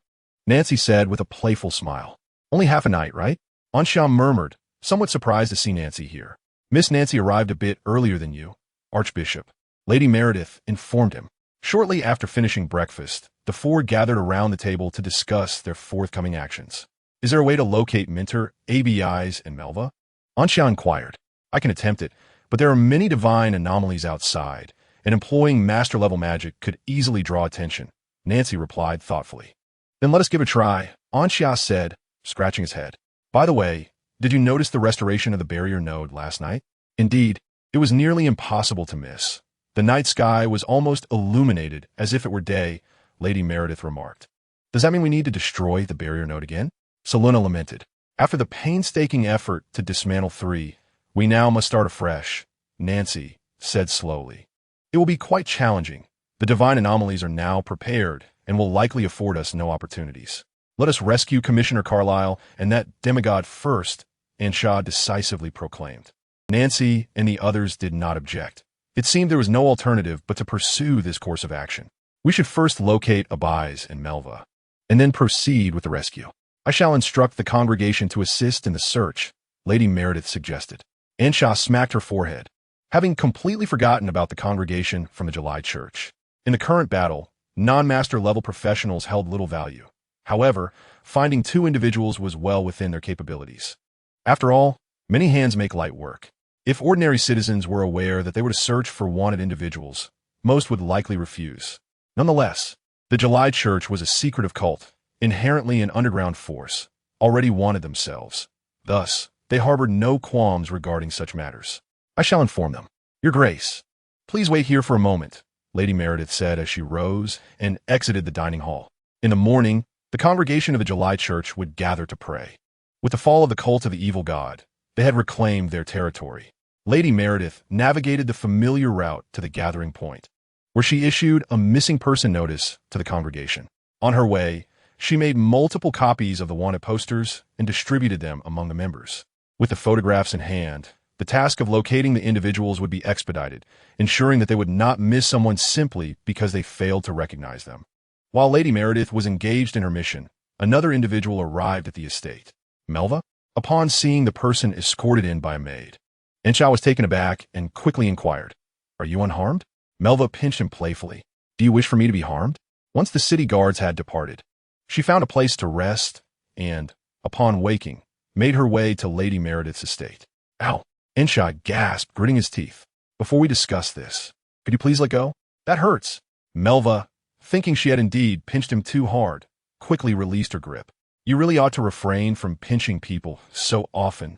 S1: Nancy said with a playful smile. Only half a night, right? Anxia murmured, somewhat surprised to see Nancy here. Miss Nancy arrived a bit earlier than you, Archbishop, Lady Meredith informed him. Shortly after finishing breakfast, the 4 gathered around the table to discuss their forthcoming actions. Is there a way to locate Minter, ABIs, and Melva? Anxia inquired. I can attempt it, but there are many divine anomalies outside, and employing master-level magic could easily draw attention, Nancy replied thoughtfully. Then let us give it a try, Anxia said, scratching his head. By the way, did you notice the restoration of the barrier node last night? Indeed, it was nearly impossible to miss. The night sky was almost illuminated as if it were day, Lady Meredith remarked. Does that mean we need to destroy the barrier node again? Seluna lamented. After the painstaking effort to dismantle 3, we now must start afresh, Nancy said slowly. It will be quite challenging. The divine anomalies are now prepared and will likely afford us no opportunities. Let us rescue Commissioner Carlyle and that demigod first, Anxia decisively proclaimed. Nancy and the others did not object. It seemed there was no alternative but to pursue this course of action. We should first locate Abais and Melva, and then proceed with the rescue. I shall instruct the congregation to assist in the search, Lady Meredith suggested. Anxia smacked her forehead, having completely forgotten about the congregation from the July church. In the current battle, non-master level professionals held little value. However, finding 2 individuals was well within their capabilities. After all, many hands make light work. If ordinary citizens were aware that they were to search for wanted individuals, most would likely refuse. Nonetheless, the July church was a secretive cult, inherently an underground force, already wanted themselves. Thus, they harbored no qualms regarding such matters. I shall inform them. Your Grace, please wait here for a moment, Lady Meredith said as she rose and exited the dining hall. In the morning, the congregation of the July Church would gather to pray. With the fall of the cult of the evil god, they had reclaimed their territory. Lady Meredith navigated the familiar route to the gathering point, where she issued a missing person notice to the congregation. On her way, she made multiple copies of the wanted posters and distributed them among the members. With the photographs in hand, the task of locating the individuals would be expedited, ensuring that they would not miss someone simply because they failed to recognize them. While Lady Meredith was engaged in her mission, another individual arrived at the estate. Melva? Upon seeing the person escorted in by a maid, Enshaw was taken aback and quickly inquired, "Are you unharmed?" Melva pinched him playfully. "Do you wish for me to be harmed?" Once the city guards had departed, she found a place to rest and, upon waking, made her way to Lady Meredith's estate. "Ow!" Enshaw gasped, gritting his teeth. "Before we discuss this, could you please let go? That hurts." Melva, thinking she had indeed pinched him too hard, quickly released her grip. "You really ought to refrain from pinching people so often,"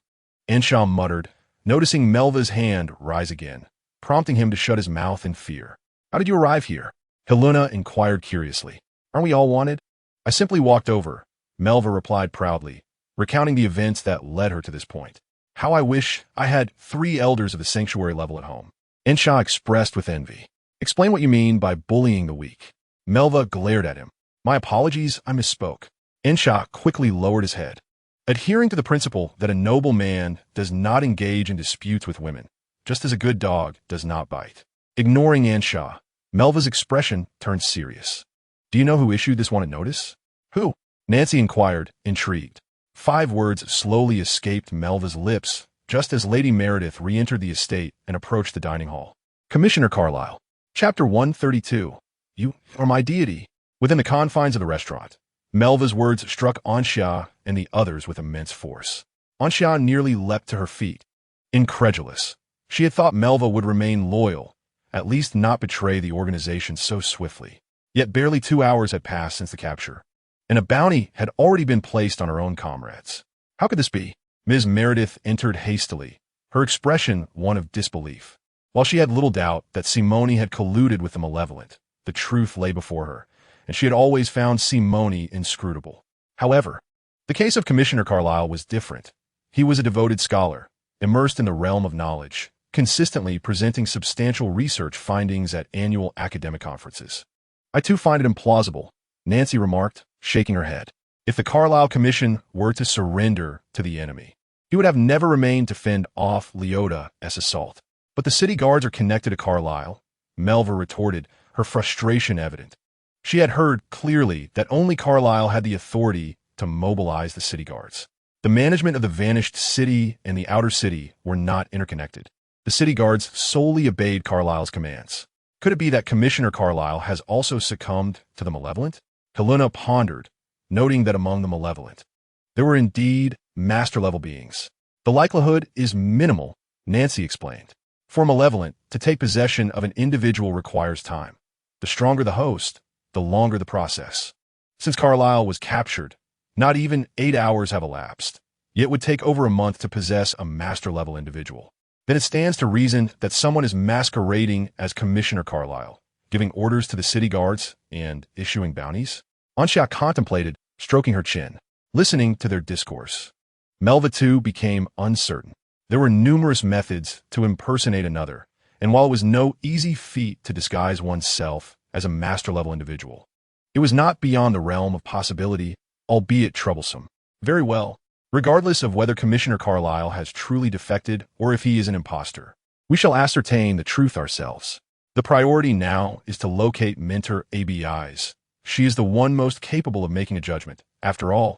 S1: Enshaw muttered, noticing Melva's hand rise again, prompting him to shut his mouth in fear. "How did you arrive here?" Helena inquired curiously. "Aren't we all wanted?" "I simply walked over," Melva replied proudly, recounting the events that led her to this point. "How I wish I had 3 elders of the sanctuary level at home." Enshaw expressed with envy. "Explain what you mean by bullying the weak." Melva glared at him. "My apologies, I misspoke." Enshaw quickly lowered his head. Adhering to the principle that a noble man does not engage in disputes with women, just as a good dog does not bite. Ignoring Enshaw, Melva's expression turned serious. "Do you know who issued this wanted notice?" "Who?" Nancy inquired, intrigued. 5 words slowly escaped Melva's lips just as Lady Meredith re-entered the estate and approached the dining hall. "Commissioner Carlyle." Chapter 132. "You are my deity." Within the confines of the restaurant, Melva's words struck Enshaw and the others with immense force. Enshaw nearly leapt to her feet. Incredulous, she had thought Melva would remain loyal, at least not betray the organization so swiftly. Yet barely 2 hours had passed since the capture, and a bounty had already been placed on her own comrades. How could this be? Ms. Meredith entered hastily, her expression one of disbelief. While she had little doubt that Simone had colluded with the malevolent, the truth lay before her, and she had always found Simone inscrutable. However, the case of Commissioner Carlyle was different. He was a devoted scholar, immersed in the realm of knowledge, consistently presenting substantial research findings at annual academic conferences. "I too find it implausible," Nancy remarked, shaking her head. "If the Carlyle Commission were to surrender to the enemy, he would have never remained to fend off Leota's assault." "But the city guards are connected to Carlyle," Melva retorted, her frustration evident. She had heard clearly that only Carlyle had the authority to mobilize the city guards. The management of the vanished city and the outer city were not interconnected. The city guards solely obeyed Carlyle's commands. Could it be that Commissioner Carlyle has also succumbed to the malevolent? Helena pondered, noting that among the malevolent, there were indeed master-level beings. "The likelihood is minimal," Nancy explained. "For malevolent, to take possession of an individual requires time. The stronger the host, the longer the process. Since Carlyle was captured, not even 8 hours have elapsed, yet it would take over a month to possess a master-level individual. Then it stands to reason that someone is masquerading as Commissioner Carlyle, giving orders to the city guards and issuing bounties." Enshaw contemplated, stroking her chin, listening to their discourse. Melva too became uncertain. There were numerous methods to impersonate another, and while it was no easy feat to disguise oneself as a master-level individual, it was not beyond the realm of possibility, albeit troublesome. "Very well. Regardless of whether Commissioner Carlyle has truly defected or if he is an imposter, we shall ascertain the truth ourselves. The priority now is to locate Mentor ABIs. She is the one most capable of making a judgment, after all,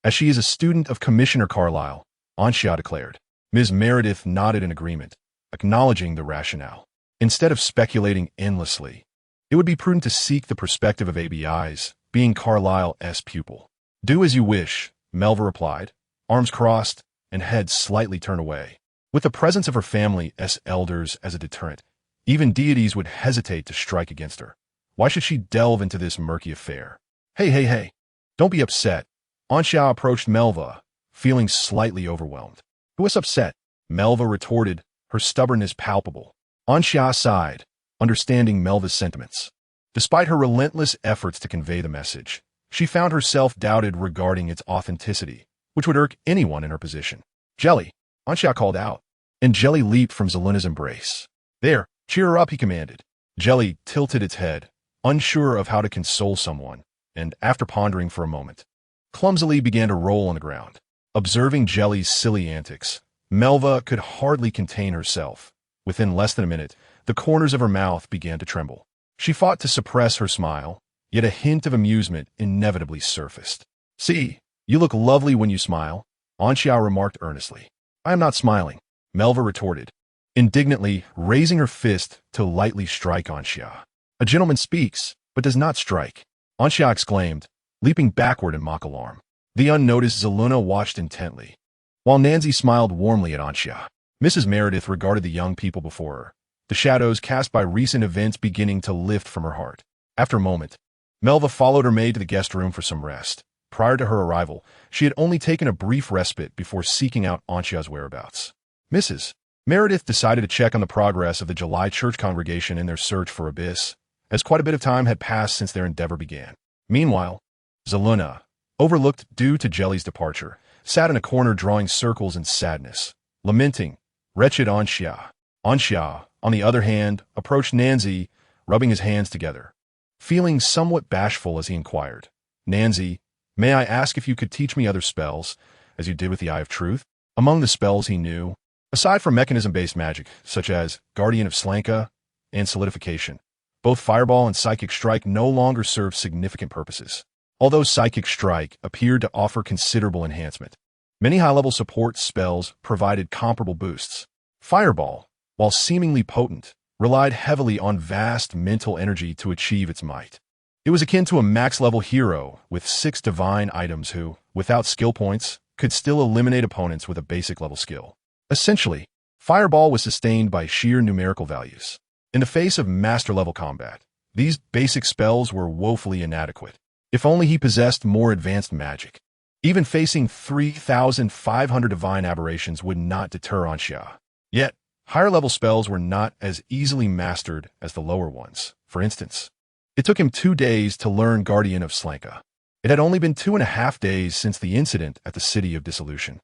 S1: as she is a student of Commissioner Carlyle," Enshaw declared. Ms. Meredith nodded in agreement, acknowledging the rationale. Instead of speculating endlessly, it would be prudent to seek the perspective of ABIs, being Carlyle's pupil. "Do as you wish," Melva replied, arms crossed and head slightly turned away. With the presence of her family's elders as a deterrent, even deities would hesitate to strike against her. Why should she delve into this murky affair? Hey, don't be upset." Enshaw approached Melva, feeling slightly overwhelmed. "Who was upset?" Melva retorted, her stubbornness palpable. Anxia sighed, understanding Melva's sentiments. Despite her relentless efforts to convey the message, she found herself doubted regarding its authenticity, which would irk anyone in her position. "Jelly," Anxia called out, and Jelly leaped from Zeluna's embrace. "There, cheer her up," he commanded. Jelly tilted its head, unsure of how to console someone, and after pondering for a moment, clumsily began to roll on the ground. Observing Jelly's silly antics, Melva could hardly contain herself. Within less than a minute, the corners of her mouth began to tremble. She fought to suppress her smile, yet a hint of amusement inevitably surfaced. "See, you look lovely when you smile," Anxia remarked earnestly. "I am not smiling," Melva retorted, indignantly raising her fist to lightly strike Anxia. "A gentleman speaks, but does not strike," Anxia exclaimed, leaping backward in mock alarm. The unnoticed Zeluna watched intently, while Nancy smiled warmly at Anxia. Mrs. Meredith regarded the young people before her, the shadows cast by recent events beginning to lift from her heart. After a moment, Melva followed her maid to the guest room for some rest. Prior to her arrival, she had only taken a brief respite before seeking out Anxia's whereabouts. Mrs. Meredith decided to check on the progress of the July church congregation in their search for Abyss, as quite a bit of time had passed since their endeavor began. Meanwhile, Zeluna, overlooked due to Jelly's departure, sat in a corner drawing circles in sadness, lamenting, wretched Anxia. Anxia, on the other hand, approached Nancy, rubbing his hands together. Feeling somewhat bashful as he inquired, "Nancy, may I ask if you could teach me other spells, as you did with the Eye of Truth?" Among the spells he knew, aside from mechanism-based magic, such as Guardian of Slanka and Solidification, both Fireball and Psychic Strike no longer served significant purposes. Although Psychic Strike appeared to offer considerable enhancement, many high-level support spells provided comparable boosts. Fireball, while seemingly potent, relied heavily on vast mental energy to achieve its might. It was akin to a max-level hero with 6 divine items who, without skill points, could still eliminate opponents with a basic-level skill. Essentially, Fireball was sustained by sheer numerical values. In the face of master-level combat, these basic spells were woefully inadequate. If only he possessed more advanced magic. Even facing 3,500 divine aberrations would not deter Anxia. Yet, higher-level spells were not as easily mastered as the lower ones. For instance, it took him 2 days to learn Guardian of Slanka. It had only been 2.5 days since the incident at the City of Dissolution.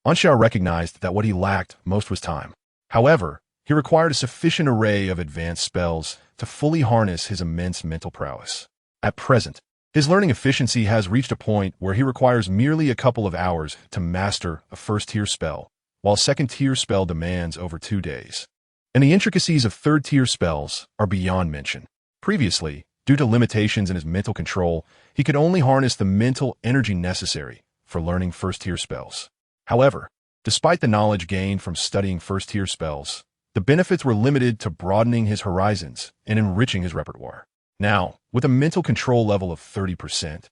S1: Anxia recognized that what he lacked most was time. However, he required a sufficient array of advanced spells to fully harness his immense mental prowess. At present, his learning efficiency has reached a point where he requires merely a couple of hours to master a first-tier spell, while second-tier spell demands over 2 days. And the intricacies of third-tier spells are beyond mention. Previously, due to limitations in his mental control, he could only harness the mental energy necessary for learning first-tier spells. However, despite the knowledge gained from studying first-tier spells, the benefits were limited to broadening his horizons and enriching his repertoire. Now, with a mental control level of 30%,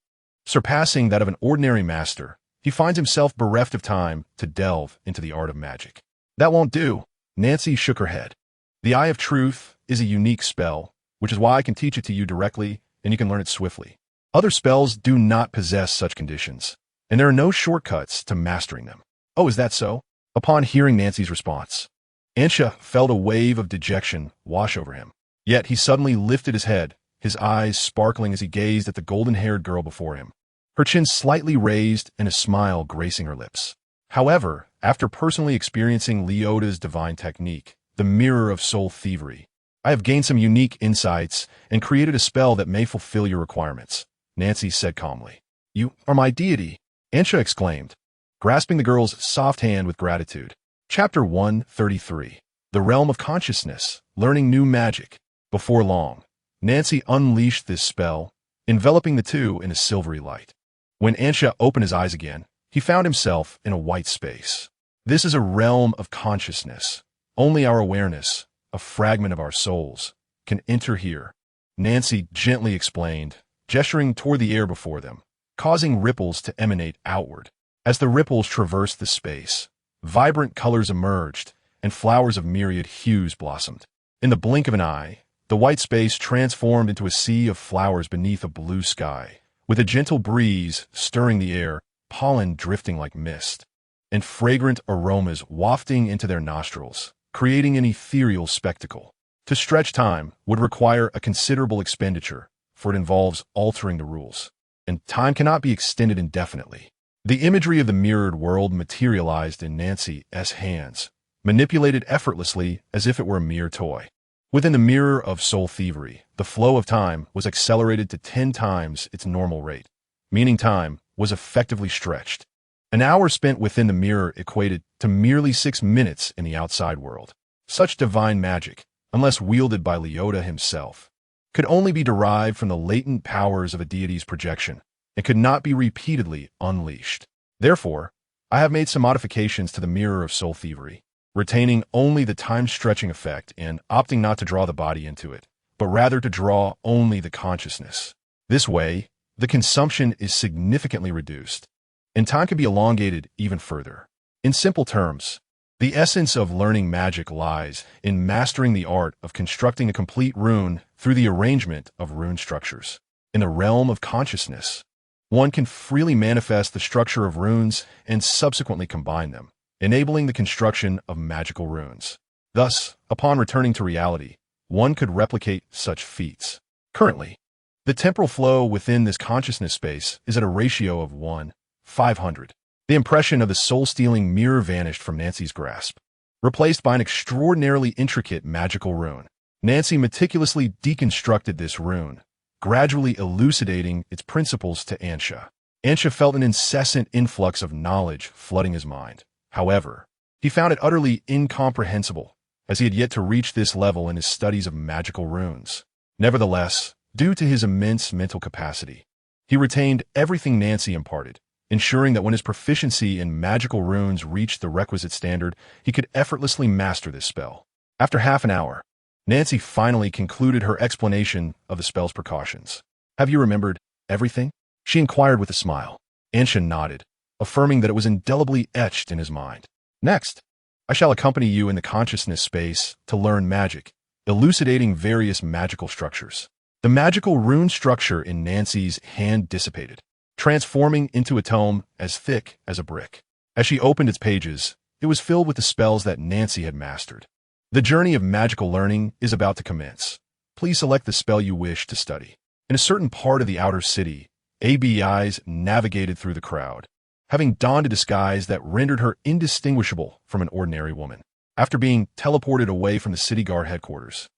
S1: surpassing that of an ordinary master, he finds himself bereft of time to delve into the art of magic. "That won't do," Nancy shook her head. "The Eye of Truth is a unique spell, which is why I can teach it to you directly, and you can learn it swiftly. Other spells do not possess such conditions, and there are no shortcuts to mastering them." "Oh, is that so?" Upon hearing Nancy's response, Anxia felt a wave of dejection wash over him. Yet he suddenly lifted his head, his eyes sparkling as he gazed at the golden-haired girl before him, her chin slightly raised and a smile gracing her lips. However, after personally experiencing Leota's divine technique, the Mirror of Soul Thievery, I have gained some unique insights and created a spell that may fulfill your requirements, Nancy said calmly. "You are my deity," Anxia exclaimed, grasping the girl's soft hand with gratitude. Chapter 133. The Realm of Consciousness, Learning New Magic. Before long, Nancy unleashed this spell, enveloping the two in a silvery light. When Anxia opened his eyes again, he found himself in a white space. This is a realm of consciousness. Only our awareness, a fragment of our souls, can enter here, Nancy gently explained, gesturing toward the air before them, causing ripples to emanate outward. As the ripples traversed the space, vibrant colors emerged, and flowers of myriad hues blossomed. In the blink of an eye, the white space transformed into a sea of flowers beneath a blue sky, with a gentle breeze stirring the air, pollen drifting like mist. and fragrant aromas wafting into their nostrils, creating an ethereal spectacle. To stretch time would require a considerable expenditure, for it involves altering the rules, and time cannot be extended indefinitely. The imagery of the mirrored world materialized in Nancy's hands, manipulated effortlessly as if it were a mere toy. Within the mirror of soul thievery, the flow of time was accelerated to 10 times its normal rate, meaning time was effectively stretched. An hour spent within the mirror equated to merely 6 minutes in the outside world. Such divine magic, unless wielded by Leota himself, could only be derived from the latent powers of a deity's projection, and could not be repeatedly unleashed. Therefore, I have made some modifications to the mirror of soul thievery, retaining only the time-stretching effect and opting not to draw the body into it, but rather to draw only the consciousness. This way, the consumption is significantly reduced, and time can be elongated even further. In simple terms, the essence of learning magic lies in mastering the art of constructing a complete rune through the arrangement of rune structures. In the realm of consciousness, one can freely manifest the structure of runes and subsequently combine them, enabling the construction of magical runes. Thus, upon returning to reality, one could replicate such feats. Currently, the temporal flow within this consciousness space is at a ratio of 1:500. The impression of the soul-stealing mirror vanished from Nancy's grasp, replaced by an extraordinarily intricate magical rune. Nancy meticulously deconstructed this rune, gradually elucidating its principles to Ansha. Ansha felt an incessant influx of knowledge flooding his mind. However, he found it utterly incomprehensible, as he had yet to reach this level in his studies of magical runes. Nevertheless, due to his immense mental capacity, he retained everything Nancy imparted, ensuring that when his proficiency in magical runes reached the requisite standard, he could effortlessly master this spell. After half an hour, Nancy finally concluded her explanation of the spell's precautions. "Have you remembered everything?" she inquired with a smile. Ansha nodded, affirming that it was indelibly etched in his mind. "Next, I shall accompany you in the consciousness space to learn magic, elucidating various magical structures." The magical rune structure in Nancy's hand dissipated, transforming into a tome as thick as a brick. As she opened its pages, it was filled with the spells that Nancy had mastered. The journey of magical learning is about to commence. Please select the spell you wish to study. In a certain part of the outer city, ABI's navigated through the crowd, having donned a disguise that rendered her indistinguishable from an ordinary woman. After being teleported away from the city guard headquarters,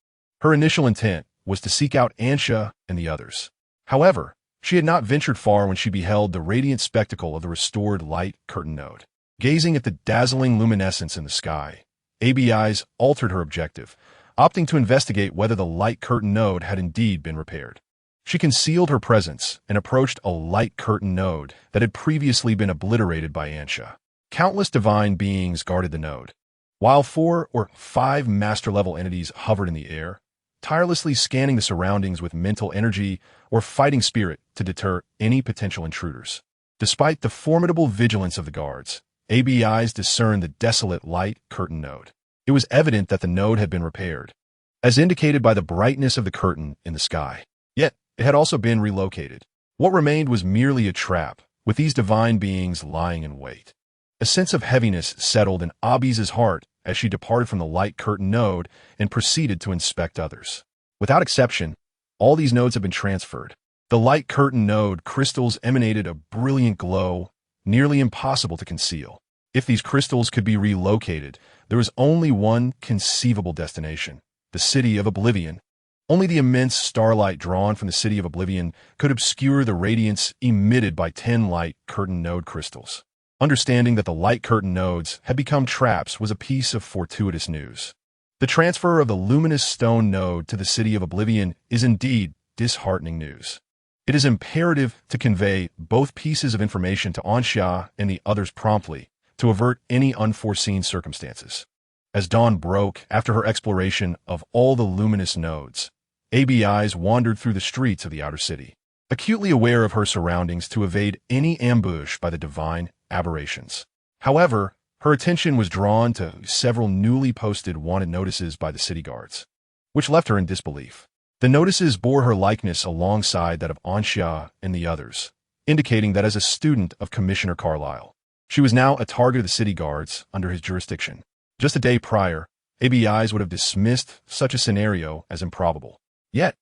S1: her initial intent was to seek out Ansha and the others. However, she had not ventured far when she beheld the radiant spectacle of the restored light curtain node. Gazing at the dazzling luminescence in the sky, ABI's altered her objective, opting to investigate whether the light curtain node had indeed been repaired. She concealed her presence and approached a light curtain node that had previously been obliterated by Ansha. Countless divine beings guarded the node, while 4 or 5 master-level entities hovered in the air, tirelessly scanning the surroundings with mental energy or fighting spirit to deter any potential intruders. Despite the formidable vigilance of the guards, ABI's discerned the desolate light curtain node. It was evident that the node had been repaired, as indicated by the brightness of the curtain in the sky. Yet, it had also been relocated. What remained was merely a trap, with these divine beings lying in wait. A sense of heaviness settled in Abiz's heart as she departed from the light curtain node and proceeded to inspect others. Without exception, all these nodes had been transferred. The light curtain node crystals emanated a brilliant glow, nearly impossible to conceal. If these crystals could be relocated, there was only one conceivable destination: the City of Oblivion. Only the immense starlight drawn from the City of Oblivion could obscure the radiance emitted by 10 light curtain node crystals. Understanding that the light curtain nodes had become traps was a piece of fortuitous news. The transfer of the luminous stone node to the City of Oblivion is indeed disheartening news. It is imperative to convey both pieces of information to Ansha and the others promptly to avert any unforeseen circumstances. As dawn broke after her exploration of all the luminous nodes, ABI's wandered through the streets of the outer city, acutely aware of her surroundings to evade any ambush by the divine aberrations. However, her attention was drawn to several newly posted wanted notices by the city guards, which left her in disbelief. The notices bore her likeness alongside that of Ansha and the others, indicating that as a student of Commissioner Carlyle, She was now a target of the city guards under his jurisdiction. Just a day prior, ABIs would have dismissed such a scenario as improbable. Yet,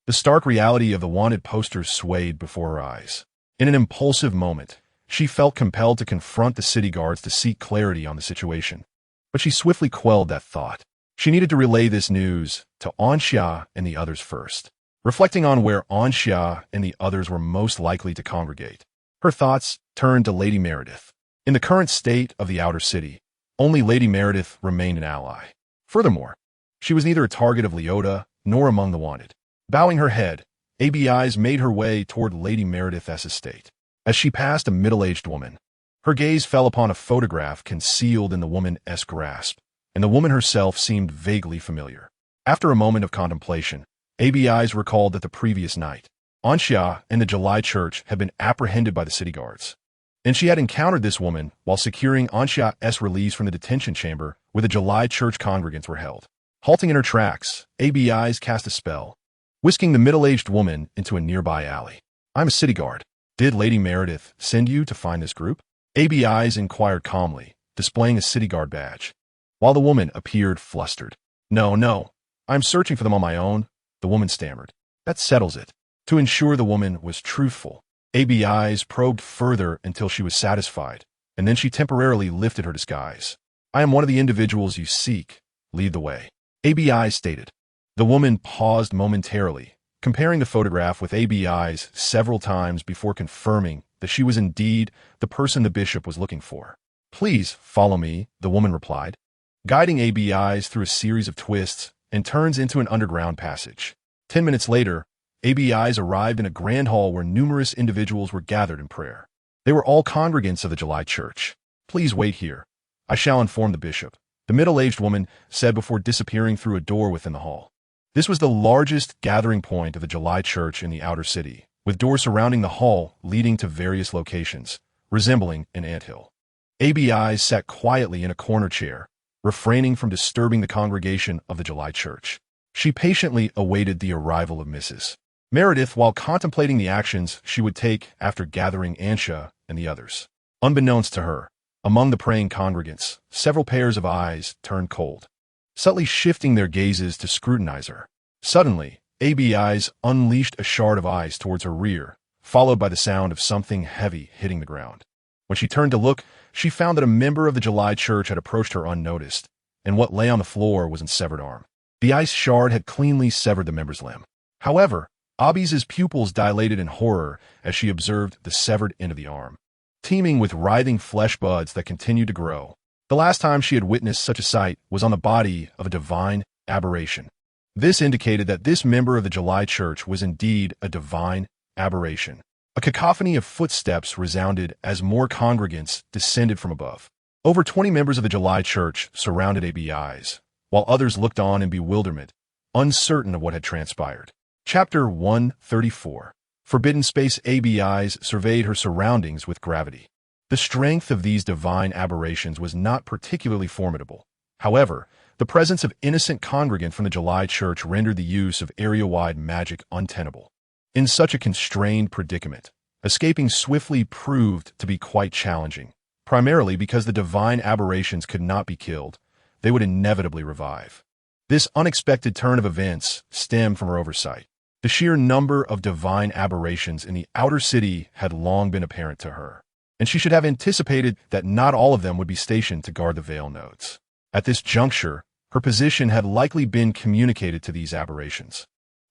S1: the stark reality of the wanted posters swayed before her eyes. In an impulsive moment, she felt compelled to confront the city guards to seek clarity on the situation. But she swiftly quelled that thought. She needed to relay this news to Anxia and the others first. Reflecting on where Anxia and the others were most likely to congregate, her thoughts turned to Lady Meredith. In the current state of the outer city, only Lady Meredith remained an ally. Furthermore, she was neither a target of Leota nor among the wanted. Bowing her head, ABIs made her way toward Lady Meredith's estate. As she passed a middle-aged woman, her gaze fell upon a photograph concealed in the woman's grasp, and the woman herself seemed vaguely familiar. After a moment of contemplation, ABIs recalled that the previous night, Anxia and the July Church had been apprehended by the city guards, and she had encountered this woman while securing Anxia's release from the detention chamber where the July Church congregants were held. Halting in her tracks, ABIs cast a spell, whisking the middle-aged woman into a nearby alley. "I'm a city guard. Did Lady Meredith send you to find this group?" ABIs inquired calmly, displaying a city guard badge, while the woman appeared flustered. No, I'm searching for them on my own," the woman stammered. "That settles it." To ensure the woman was truthful, ABIs probed further until she was satisfied, and then she temporarily lifted her disguise. "I am one of the individuals you seek. Lead the way," ABIs stated. The woman paused momentarily, comparing the photograph with ABIs several times before confirming that she was indeed the person the bishop was looking for. "Please follow me," the woman replied, guiding ABIs through a series of twists and turns into an underground passage. 10 minutes later, ABIs arrived in a grand hall where numerous individuals were gathered in prayer. They were all congregants of the July Church. "Please wait here. I shall inform the bishop," the middle-aged woman said before disappearing through a door within the hall. This was the largest gathering point of the July Church in the outer city, with doors surrounding the hall leading to various locations, resembling an anthill. ABIs sat quietly in a corner chair, refraining from disturbing the congregation of the July Church. She patiently awaited the arrival of Mrs. Meredith while contemplating the actions she would take after gathering Anxia and the others. Unbeknownst to her, among the praying congregants, several pairs of eyes turned cold, subtly shifting their gazes to scrutinize her. Suddenly, ABIs unleashed a shard of ice towards her rear, followed by the sound of something heavy hitting the ground. When she turned to look, she found that a member of the July Church had approached her unnoticed, and what lay on the floor was a severed arm. The ice shard had cleanly severed the member's limb. However, Abby's pupils dilated in horror as she observed the severed end of the arm, teeming with writhing flesh buds that continued to grow. The last time she had witnessed such a sight was on the body of a divine aberration. This indicated that this member of the July Church was indeed a divine aberration. A cacophony of footsteps resounded as more congregants descended from above. Over 20 members of the July Church surrounded ABIs, while others looked on in bewilderment, uncertain of what had transpired. Chapter 134. Forbidden Space. ABIs surveyed her surroundings with gravity. The strength of these divine aberrations was not particularly formidable. However, the presence of innocent congregant from the July Church rendered the use of area-wide magic untenable. In such a constrained predicament, escaping swiftly proved to be quite challenging, primarily because the divine aberrations could not be killed. They would inevitably revive. This unexpected turn of events stemmed from her oversight. The sheer number of divine aberrations in the outer city had long been apparent to her, and she should have anticipated that not all of them would be stationed to guard the Veil nodes. At this juncture, her position had likely been communicated to these aberrations.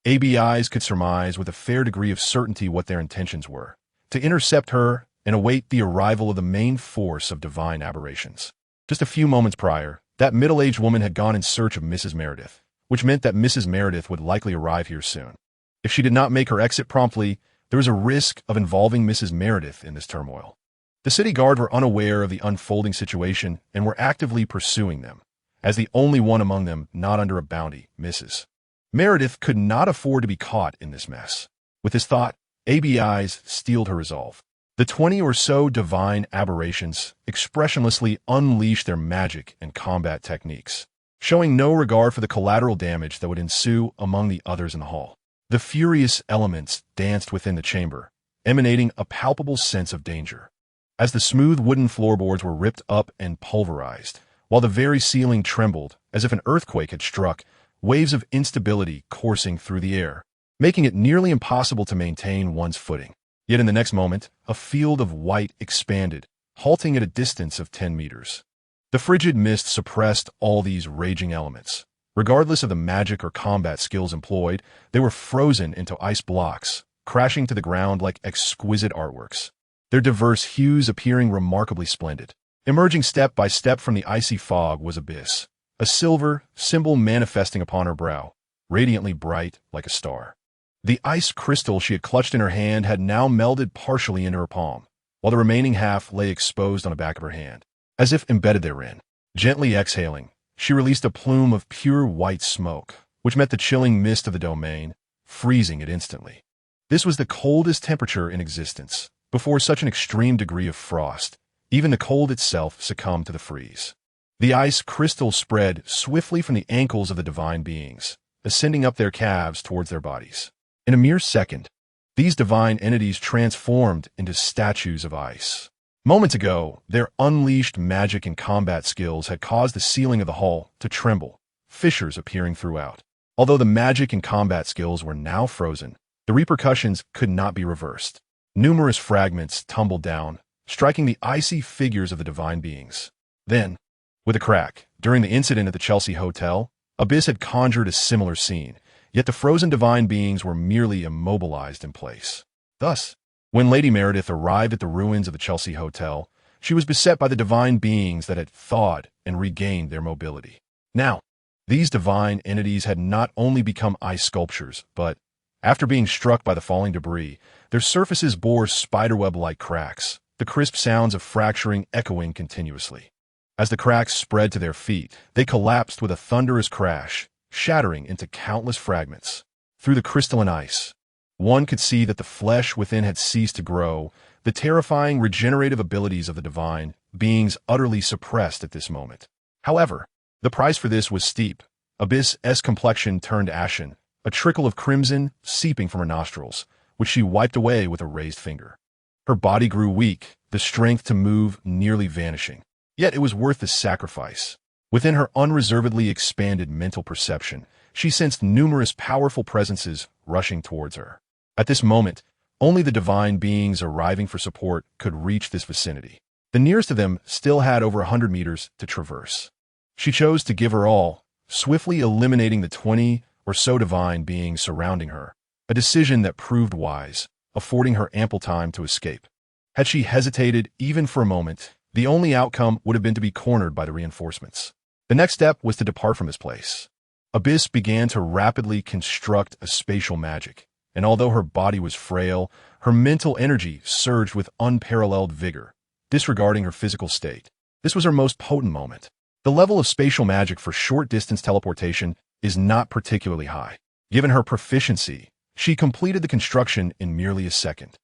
S1: ABIs could surmise with a fair degree of certainty what their intentions were: to intercept her and await the arrival of the main force of divine aberrations. Just a few moments prior, that middle-aged woman had gone in search of Mrs. Meredith, which meant that Mrs. Meredith would likely arrive here soon. If she did not make her exit promptly, there was a risk of involving Mrs. Meredith in this turmoil. The city guard were unaware of the unfolding situation and were actively pursuing them. As the only one among them not under a bounty, Mrs. Meredith could not afford to be caught in this mess. With this thought, ABIs steeled her resolve. The 20 or so divine aberrations expressionlessly unleashed their magic and combat techniques, showing no regard for the collateral damage that would ensue among the others in the hall. The furious elements danced within the chamber, emanating a palpable sense of danger. as the smooth wooden floorboards were ripped up and pulverized, while the very ceiling trembled as if an earthquake had struck, waves of instability coursing through the air, making it nearly impossible to maintain one's footing. Yet in the next moment, a field of white expanded, halting at a distance of 10 meters. The frigid mist suppressed all these raging elements. Regardless of the magic or combat skills employed, they were frozen into ice blocks, crashing to the ground like exquisite artworks, their diverse hues appearing remarkably splendid. Emerging step by step from the icy fog was Abyss, a silver symbol manifesting upon her brow, radiantly bright like a star. The ice crystal she had clutched in her hand had now melded partially into her palm, while the remaining half lay exposed on the back of her hand, as if embedded therein. Gently exhaling, she released a plume of pure white smoke, which met the chilling mist of the domain, freezing it instantly. This was the coldest temperature in existence. Before such an extreme degree of frost, even the cold itself succumbed to the freeze. The ice crystal spread swiftly from the ankles of the divine beings, ascending up their calves towards their bodies. In a mere second, these divine entities transformed into statues of ice. Moments ago, their unleashed magic and combat skills had caused the ceiling of the hall to tremble, fissures appearing throughout. Although the magic and combat skills were now frozen, the repercussions could not be reversed. Numerous fragments tumbled down, striking the icy figures of the divine beings. Then, with a crack, during the incident at the Chelsea Hotel, Abyss had conjured a similar scene, yet the frozen divine beings were merely immobilized in place. Thus, when Lady Meredith arrived at the ruins of the Chelsea Hotel, she was beset by the divine beings that had thawed and regained their mobility. Now, these divine entities had not only become ice sculptures, but, after being struck by the falling debris, their surfaces bore spiderweb-like cracks, the crisp sounds of fracturing echoing continuously. As the cracks spread to their feet, they collapsed with a thunderous crash, shattering into countless fragments. Through the crystalline ice, one could see that the flesh within had ceased to grow, the terrifying regenerative abilities of the divine beings utterly suppressed at this moment. However, the price for this was steep. Abyss's complexion turned ashen, a trickle of crimson seeping from her nostrils, which she wiped away with a raised finger. Her body grew weak, the strength to move nearly vanishing. Yet it was worth the sacrifice. Within her unreservedly expanded mental perception, she sensed numerous powerful presences rushing towards her. At this moment, only the divine beings arriving for support could reach this vicinity. The nearest of them still had over 100 meters to traverse. She chose to give her all, swiftly eliminating the 20 or so divine beings surrounding her, a decision that proved wise, affording her ample time to escape. Had she hesitated even for a moment, the only outcome would have been to be cornered by the reinforcements. The next step was to depart from this place. Abyss began to rapidly construct a spatial magic, and although her body was frail, her mental energy surged with unparalleled vigor, disregarding her physical state. This was her most potent moment. The level of spatial magic for short-distance teleportation is not particularly high. Given her proficiency, she completed the construction in merely a second.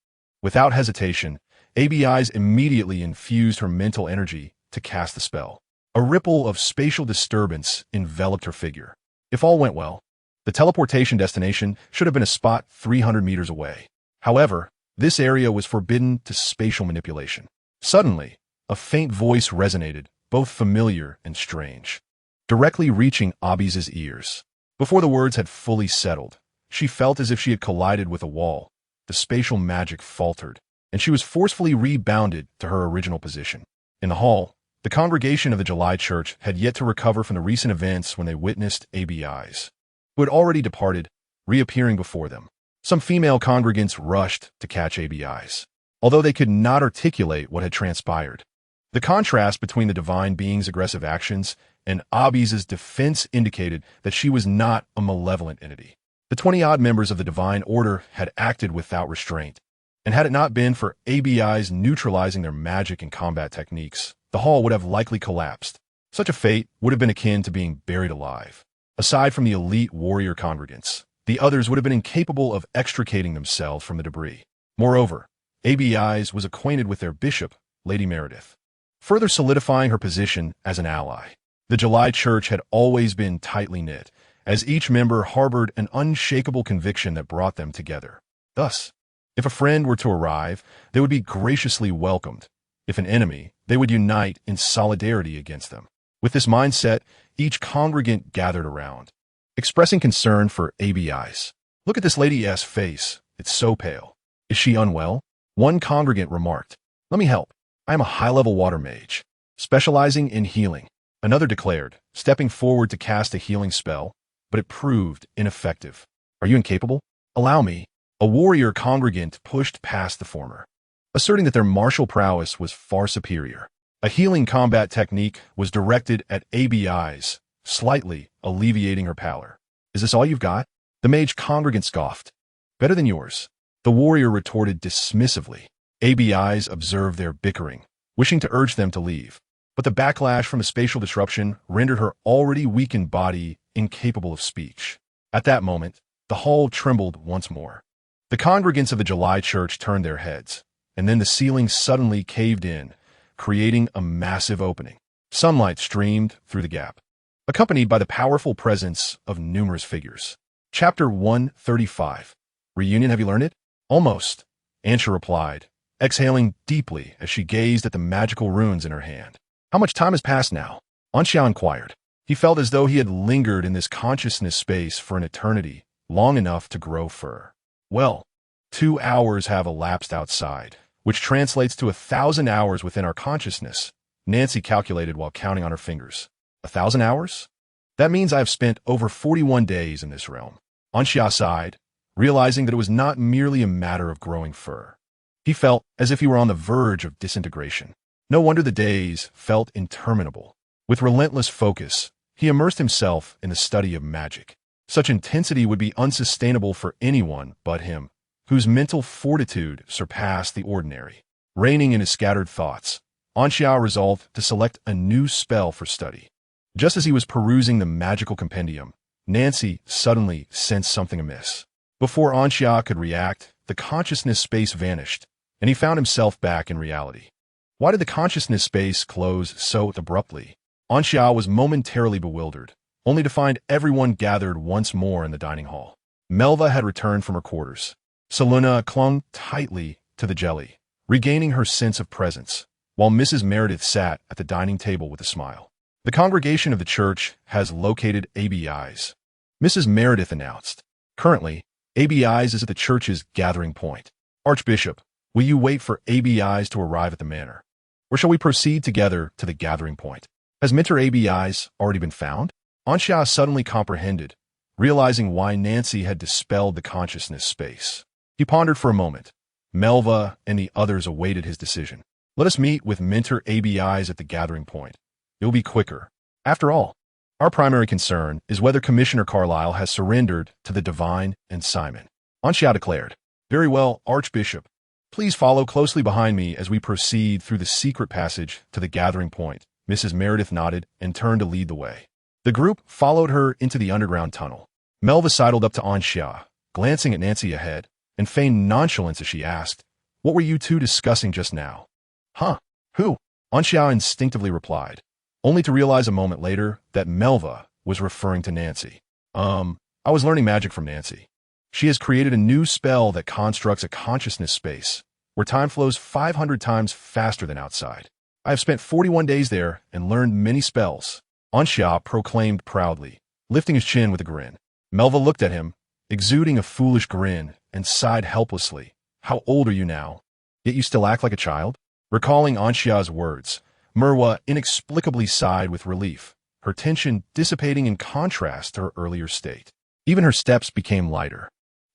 S1: Without hesitation, ABI's immediately infused her mental energy to cast the spell. A ripple of spatial disturbance enveloped her figure. If all went well, the teleportation destination should have been a spot 300 meters away. However, this area was forbidden to spatial manipulation. Suddenly, a faint voice resonated, both familiar and strange, directly reaching Abby's ears. Before the words had fully settled, she felt as if she had collided with a wall. The spatial magic faltered, and she was forcefully rebounded to her original position. In the hall, the congregation of the July Church had yet to recover from the recent events when they witnessed ABIs, who had already departed, reappearing before them. Some female congregants rushed to catch ABIs, although they could not articulate what had transpired. The contrast between the divine being's aggressive actions and Abby's defense indicated that she was not a malevolent entity. The 20-odd members of the divine order had acted without restraint, and had it not been for ABIs neutralizing their magic and combat techniques, the hall would have likely collapsed. Such a fate would have been akin to being buried alive. Aside from the elite warrior congregants, the others would have been incapable of extricating themselves from the debris. Moreover, ABIs was acquainted with their bishop, Lady Meredith, further solidifying her position as an ally. The July Church had always been tightly knit, as each member harbored an unshakable conviction that brought them together. Thus, if a friend were to arrive, they would be graciously welcomed, If an enemy, they would unite in solidarity against them. With this mindset, each congregant gathered around, expressing concern for ABIs. Look at this lady's face. It's so pale. Is she unwell? One congregant remarked. Let me help. I am a high-level water mage, specializing in healing. Another declared, stepping forward to cast a healing spell, but it proved ineffective. Are you incapable? Allow me. A warrior congregant pushed past the former, asserting that their martial prowess was far superior. A healing combat technique was directed at ABIs, slightly alleviating her pallor. Is this all you've got? The mage congregant scoffed. Better than yours. The warrior retorted dismissively. ABIs observed their bickering, wishing to urge them to leave. But the backlash from the spatial disruption rendered her already weakened body incapable of speech. At that moment, the hall trembled once more. The congregants of the July church turned their heads, and then the ceiling suddenly caved in, creating a massive opening. Sunlight streamed through the gap, accompanied by the powerful presence of numerous figures. Chapter 135. Reunion, have you learned it? Almost, Ansha replied, exhaling deeply as she gazed at the magical runes in her hand. How much time has passed now? Ansha inquired. He felt as though he had lingered in this consciousness space for an eternity, long enough to grow fur. Well, 2 hours have elapsed outside, which translates to 1,000 hours within our consciousness, Nancy calculated while counting on her fingers. 1,000 hours? That means I have spent over 41 days in this realm. Ansha sighed, realizing that it was not merely a matter of growing fur. He felt as if he were on the verge of disintegration. No wonder the days felt interminable. With relentless focus, he immersed himself in the study of magic. Such intensity would be unsustainable for anyone but him, whose mental fortitude surpassed the ordinary. Reining in his scattered thoughts, Ansha resolved to select a new spell for study. Just as he was perusing the magical compendium, Nancy suddenly sensed something amiss. Before Ansha could react, the consciousness space vanished, and he found himself back in reality. Why did the consciousness space close so abruptly? Ansha was momentarily bewildered, only to find everyone gathered once more in the dining hall. Melva had returned from her quarters. Seluna clung tightly to the jelly, regaining her sense of presence, while Mrs. Meredith sat at the dining table with a smile. The congregation of the church has located ABIs, Mrs. Meredith announced. Currently, ABIs is at the church's gathering point. Archbishop, will you wait for ABIs to arrive at the manor? Or shall we proceed together to the gathering point? Has mentor ABIs already been found? Ansha suddenly comprehended, realizing why Nancy had dispelled the consciousness space. He pondered for a moment. Melva and the others awaited his decision. Let us meet with mentor ABIs at the gathering point. It will be quicker. After all, our primary concern is whether Commissioner Carlyle has surrendered to the Divine and Simon. Ansha declared. Very well, Archbishop. Please follow closely behind me as we proceed through the secret passage to the gathering point. Mrs. Meredith nodded and turned to lead the way. The group followed her into the underground tunnel. Melva sidled up to Ansha, glancing at Nancy ahead, and feigned nonchalance as she asked, What were you two discussing just now? Huh? Who? Ansha instinctively replied, only to realize a moment later that Melva was referring to Nancy. I was learning magic from Nancy. She has created a new spell that constructs a consciousness space, where time flows 500 times faster than outside. I have spent 41 days there and learned many spells, Ansha proclaimed proudly, lifting his chin with a grin. Melva looked at him, exuding a foolish grin, and sighed helplessly. How old are you now? Yet you still act like a child? Recalling Ansha's words, Merwa inexplicably sighed with relief, her tension dissipating in contrast to her earlier state. Even her steps became lighter,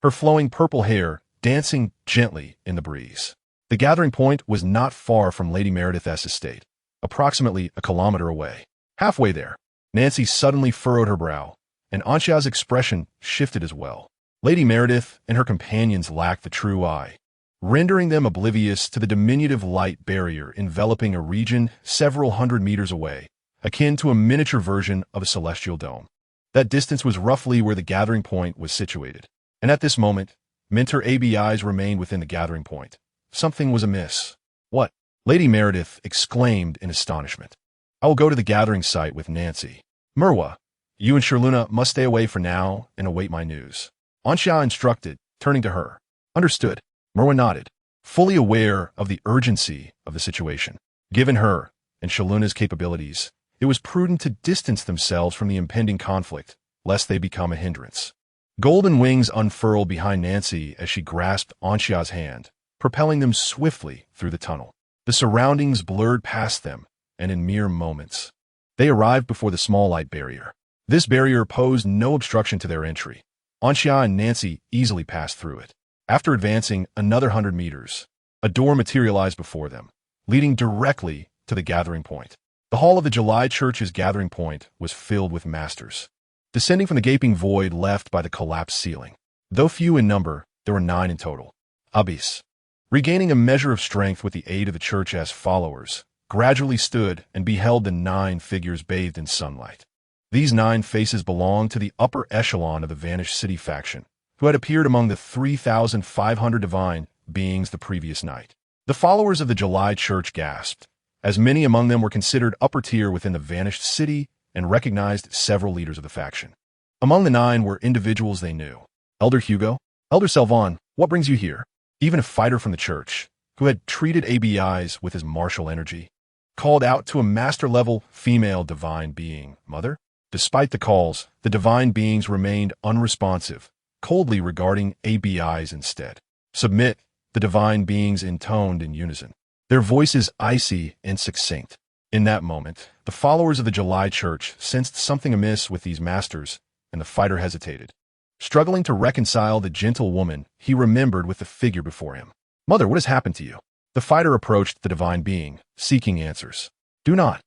S1: her flowing purple hair dancing gently in the breeze. The gathering point was not far from Lady Meredith's estate, approximately a kilometer away. Halfway there, Nancy suddenly furrowed her brow, and Ansha's expression shifted as well. Lady Meredith and her companions lacked the true eye, rendering them oblivious to the diminutive light barrier enveloping a region several hundred meters away, akin to a miniature version of a celestial dome. That distance was roughly where the gathering point was situated, and at this moment, mentor ABIs remained within the gathering point. Something was amiss. What? Lady Meredith exclaimed in astonishment. I will go to the gathering site with Nancy. Merwa, you and Sherluna must stay away for now and await my news. Ansha instructed, turning to her. Understood. Merwa nodded. fully aware of the urgency of the situation. Given her and Shaluna's capabilities, it was prudent to distance themselves from the impending conflict, lest they become a hindrance. Golden wings unfurled behind Nancy as she grasped Anxia's hand, propelling them swiftly through the tunnel. The surroundings blurred past them, and in mere moments, they arrived before the small light barrier. This barrier posed no obstruction to their entry. Anxia and Nancy easily passed through it. After advancing another 100 meters, a door materialized before them, leading directly to the gathering point. The hall of the July Church's gathering point was filled with masters, descending from the gaping void left by the collapsed ceiling. Though few in number, there were 9 in total. Abyss, regaining a measure of strength with the aid of the Church's followers, gradually stood and beheld the 9 figures bathed in sunlight. These 9 faces belonged to the upper echelon of the Vanished City faction, who had appeared among the 3,500 divine beings the previous night. The followers of the July Church gasped, as many among them were considered upper tier within the Vanished City and recognized several leaders of the faction. Among the 9 were individuals they knew. Elder Hugo, Elder Selvan, what brings you here? Even a fighter from the Church, who had treated ABIs with his martial energy, called out to a master-level female divine being, Mother. Despite the calls, the divine beings remained unresponsive, coldly regarding ABIs instead. Submit, the divine beings intoned in unison, their voices icy and succinct. In that moment, the followers of the July Church sensed something amiss with these masters, and the fighter hesitated. Struggling to reconcile the gentle woman he remembered with the figure before him. Mother, what has happened to you? The fighter approached the divine being, seeking answers. Do not.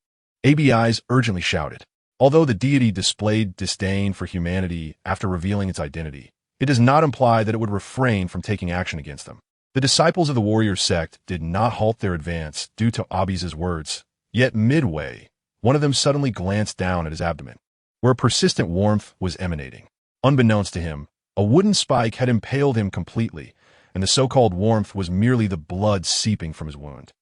S1: ABIs urgently shouted. Although the deity displayed disdain for humanity after revealing its identity, it does not imply that it would refrain from taking action against them. The disciples of the warrior sect did not halt their advance due to Abiz's words, yet midway, one of them suddenly glanced down at his abdomen, where a persistent warmth was emanating. Unbeknownst to him, a wooden spike had impaled him completely, and the so-called warmth was merely the blood seeping from his wound.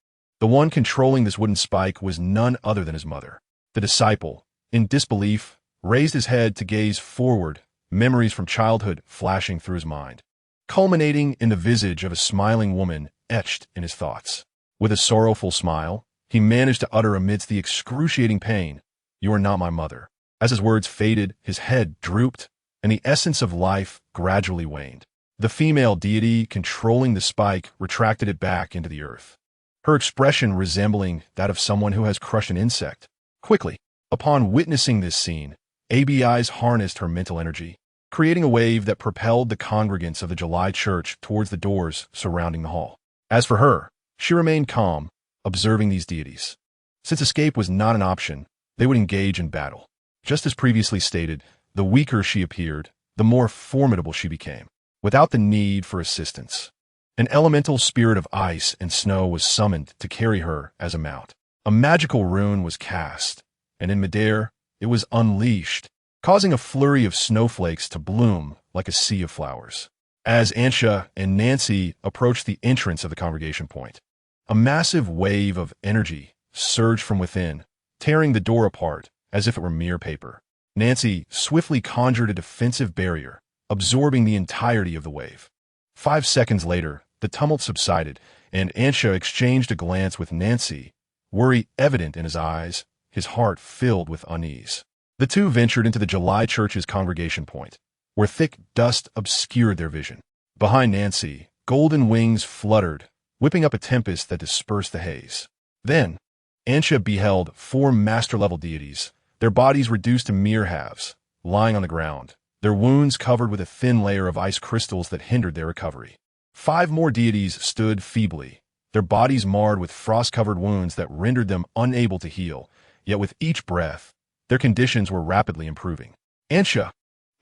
S1: The one controlling this wooden spike was none other than his mother. The disciple, in disbelief, raised his head to gaze forward, memories from childhood flashing through his mind, culminating in the visage of a smiling woman etched in his thoughts. With a sorrowful smile, he managed to utter amidst the excruciating pain, "You are not my mother." As his words faded, his head drooped, and the essence of life gradually waned. The female deity controlling the spike retracted it back into the earth, her expression resembling that of someone who has crushed an insect. Quickly, upon witnessing this scene, ABIs harnessed her mental energy, creating a wave that propelled the congregants of the July Church towards the doors surrounding the hall. As for her, she remained calm, observing these deities. Since escape was not an option, they would engage in battle. Just as previously stated, the weaker she appeared, the more formidable she became, without the need for assistance. An elemental spirit of ice and snow was summoned to carry her as a mount. A magical rune was cast, and in midair, it was unleashed, causing a flurry of snowflakes to bloom like a sea of flowers. As Anxia and Nancy approached the entrance of the congregation point, a massive wave of energy surged from within, tearing the door apart as if it were mere paper. Nancy swiftly conjured a defensive barrier, absorbing the entirety of the wave. 5 seconds later, the tumult subsided, and Anxia exchanged a glance with Nancy, worry evident in his eyes, his heart filled with unease. The two ventured into the July Church's congregation point, where thick dust obscured their vision. Behind Nancy, golden wings fluttered, whipping up a tempest that dispersed the haze. Then, Anxia beheld 4 master-level deities, their bodies reduced to mere halves, lying on the ground, their wounds covered with a thin layer of ice crystals that hindered their recovery. 5 more deities stood feebly, their bodies marred with frost-covered wounds that rendered them unable to heal, yet with each breath, their conditions were rapidly improving. Anxia!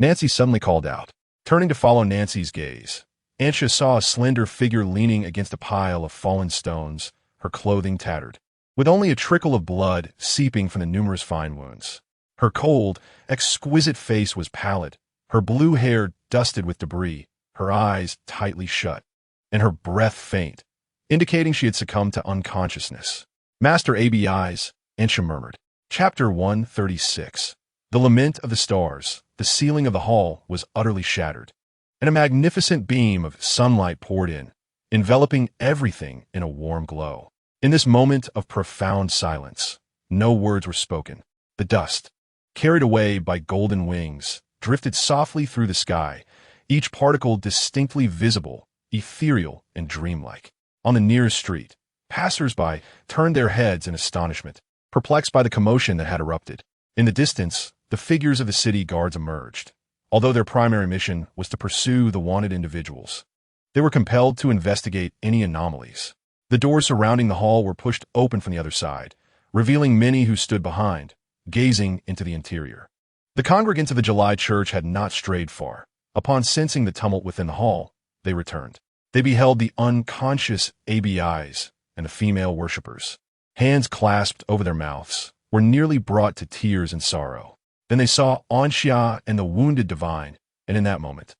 S1: Nancy suddenly called out. Turning to follow Nancy's gaze, Anxia saw a slender figure leaning against a pile of fallen stones, her clothing tattered, with only a trickle of blood seeping from the numerous fine wounds. Her cold, exquisite face was pallid, her blue hair dusted with debris, her eyes tightly shut, and her breath faint, indicating she had succumbed to unconsciousness. Master ABIs, Anxia murmured. Chapter 136. The Lament of the Stars. The ceiling of the hall was utterly shattered, and a magnificent beam of sunlight poured in, enveloping everything in a warm glow. In this moment of profound silence, no words were spoken. The dust, carried away by golden wings, drifted softly through the sky, each particle distinctly visible, ethereal and dreamlike. On the nearest street, passers-by turned their heads in astonishment, perplexed by the commotion that had erupted. In the distance, the figures of the city guards emerged. Although their primary mission was to pursue the wanted individuals, they were compelled to investigate any anomalies. The doors surrounding the hall were pushed open from the other side, revealing many who stood behind, gazing into the interior. The congregants of the July church had not strayed far. Upon sensing the tumult within the hall, they returned. They beheld the unconscious ABIs and the female worshippers. Hands clasped over their mouths, were nearly brought to tears and sorrow. Then they saw Anxia and the wounded divine, and in that moment,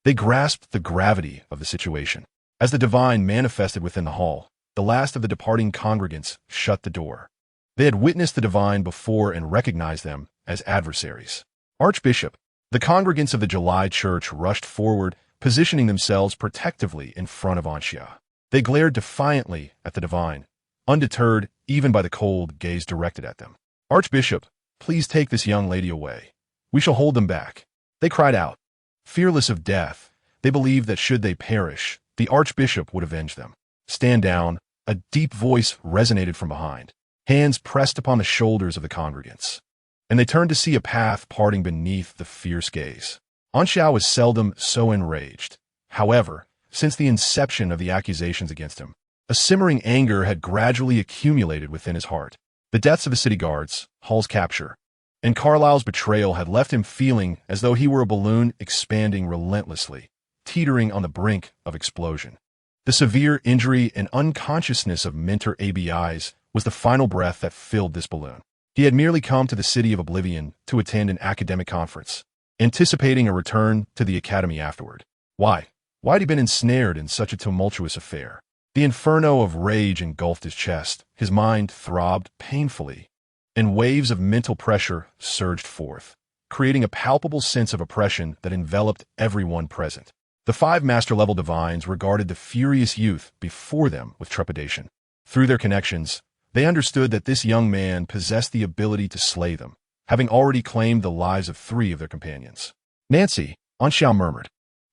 S1: they grasped the gravity of the situation. As the divine manifested within the hall, the last of the departing congregants shut the door. They had witnessed the divine before and recognized them as adversaries. Archbishop, the congregants of the July church rushed forward, positioning themselves protectively in front of Anxia. They glared defiantly at the divine, undeterred even by the cold gaze directed at them. Archbishop, please take this young lady away. We shall hold them back. They cried out. Fearless of death, they believed that should they perish, the archbishop would avenge them. Stand down, a deep voice resonated from behind. Hands pressed upon the shoulders of the congregants, and they turned to see a path parting beneath the fierce gaze. Anxia was seldom so enraged. However, since the inception of the accusations against him, a simmering anger had gradually accumulated within his heart. The deaths of the city guards, Hall's capture, and Carlyle's betrayal had left him feeling as though he were a balloon expanding relentlessly, teetering on the brink of explosion. The severe injury and unconsciousness of Mentor ABIs was the final breath that filled this balloon. He had merely come to the city of Oblivion to attend an academic conference, anticipating a return to the academy afterward. Why? Why had he been ensnared in such a tumultuous affair? The inferno of rage engulfed his chest. His mind throbbed painfully, and waves of mental pressure surged forth, creating a palpable sense of oppression that enveloped everyone present. The 5 master-level divines regarded the furious youth before them with trepidation. Through their connections, they understood that this young man possessed the ability to slay them, having already claimed the lives of 3 of their companions. Nancy, Anxia murmured.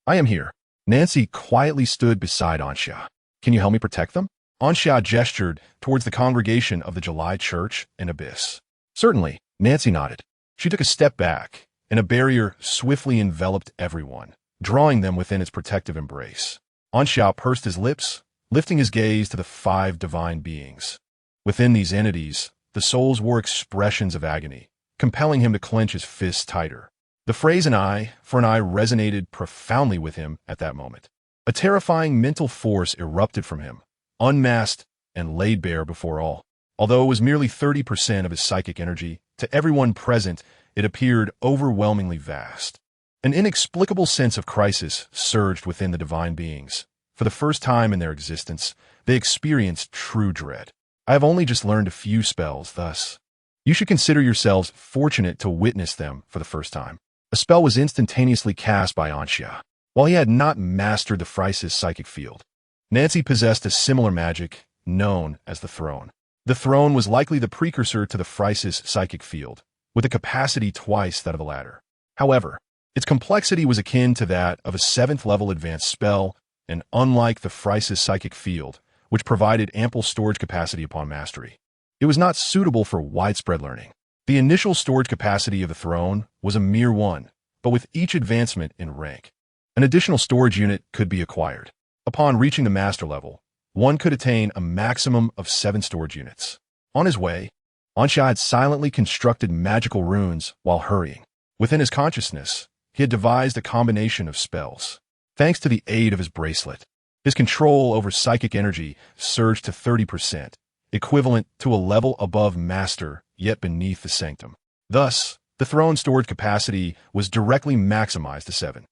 S1: I am here. Nancy quietly stood beside Anxia. Can you help me protect them? Anxia gestured towards the congregation of the July church and abyss. Certainly, Nancy nodded. She took a step back, and a barrier swiftly enveloped everyone, drawing them within its protective embrace. Anxia pursed his lips, lifting his gaze to the 5 divine beings. Within these entities, the souls wore expressions of agony, compelling him to clench his fists tighter. The phrase an eye for an eye resonated profoundly with him at that moment. A terrifying mental force erupted from him, unmasked and laid bare before all. Although it was merely 30% of his psychic energy, to everyone present it appeared overwhelmingly vast. An inexplicable sense of crisis surged within the divine beings. For the first time in their existence, they experienced true dread. I have only just learned a few spells, thus. You should consider yourselves fortunate to witness them for the first time. A spell was instantaneously cast by Anxia. While he had not mastered the Phrysis psychic field, Nancy possessed a similar magic known as the Throne. The Throne was likely the precursor to the Phrysis psychic field, with a capacity twice that of the latter. However, its complexity was akin to that of a 7th-level advanced spell, and unlike the Phrysis psychic field, which provided ample storage capacity upon mastery, it was not suitable for widespread learning. The initial storage capacity of the Throne was a mere 1, but with each advancement in rank, an additional storage unit could be acquired. Upon reaching the master level, one could attain a maximum of 7 storage units. On his way, Anxia had silently constructed magical runes while hurrying. Within his consciousness, he had devised a combination of spells. Thanks to the aid of his bracelet, his control over psychic energy surged to 30%, equivalent to a level above master, yet beneath the sanctum. Thus, the Throne's storage capacity was directly maximized to 7.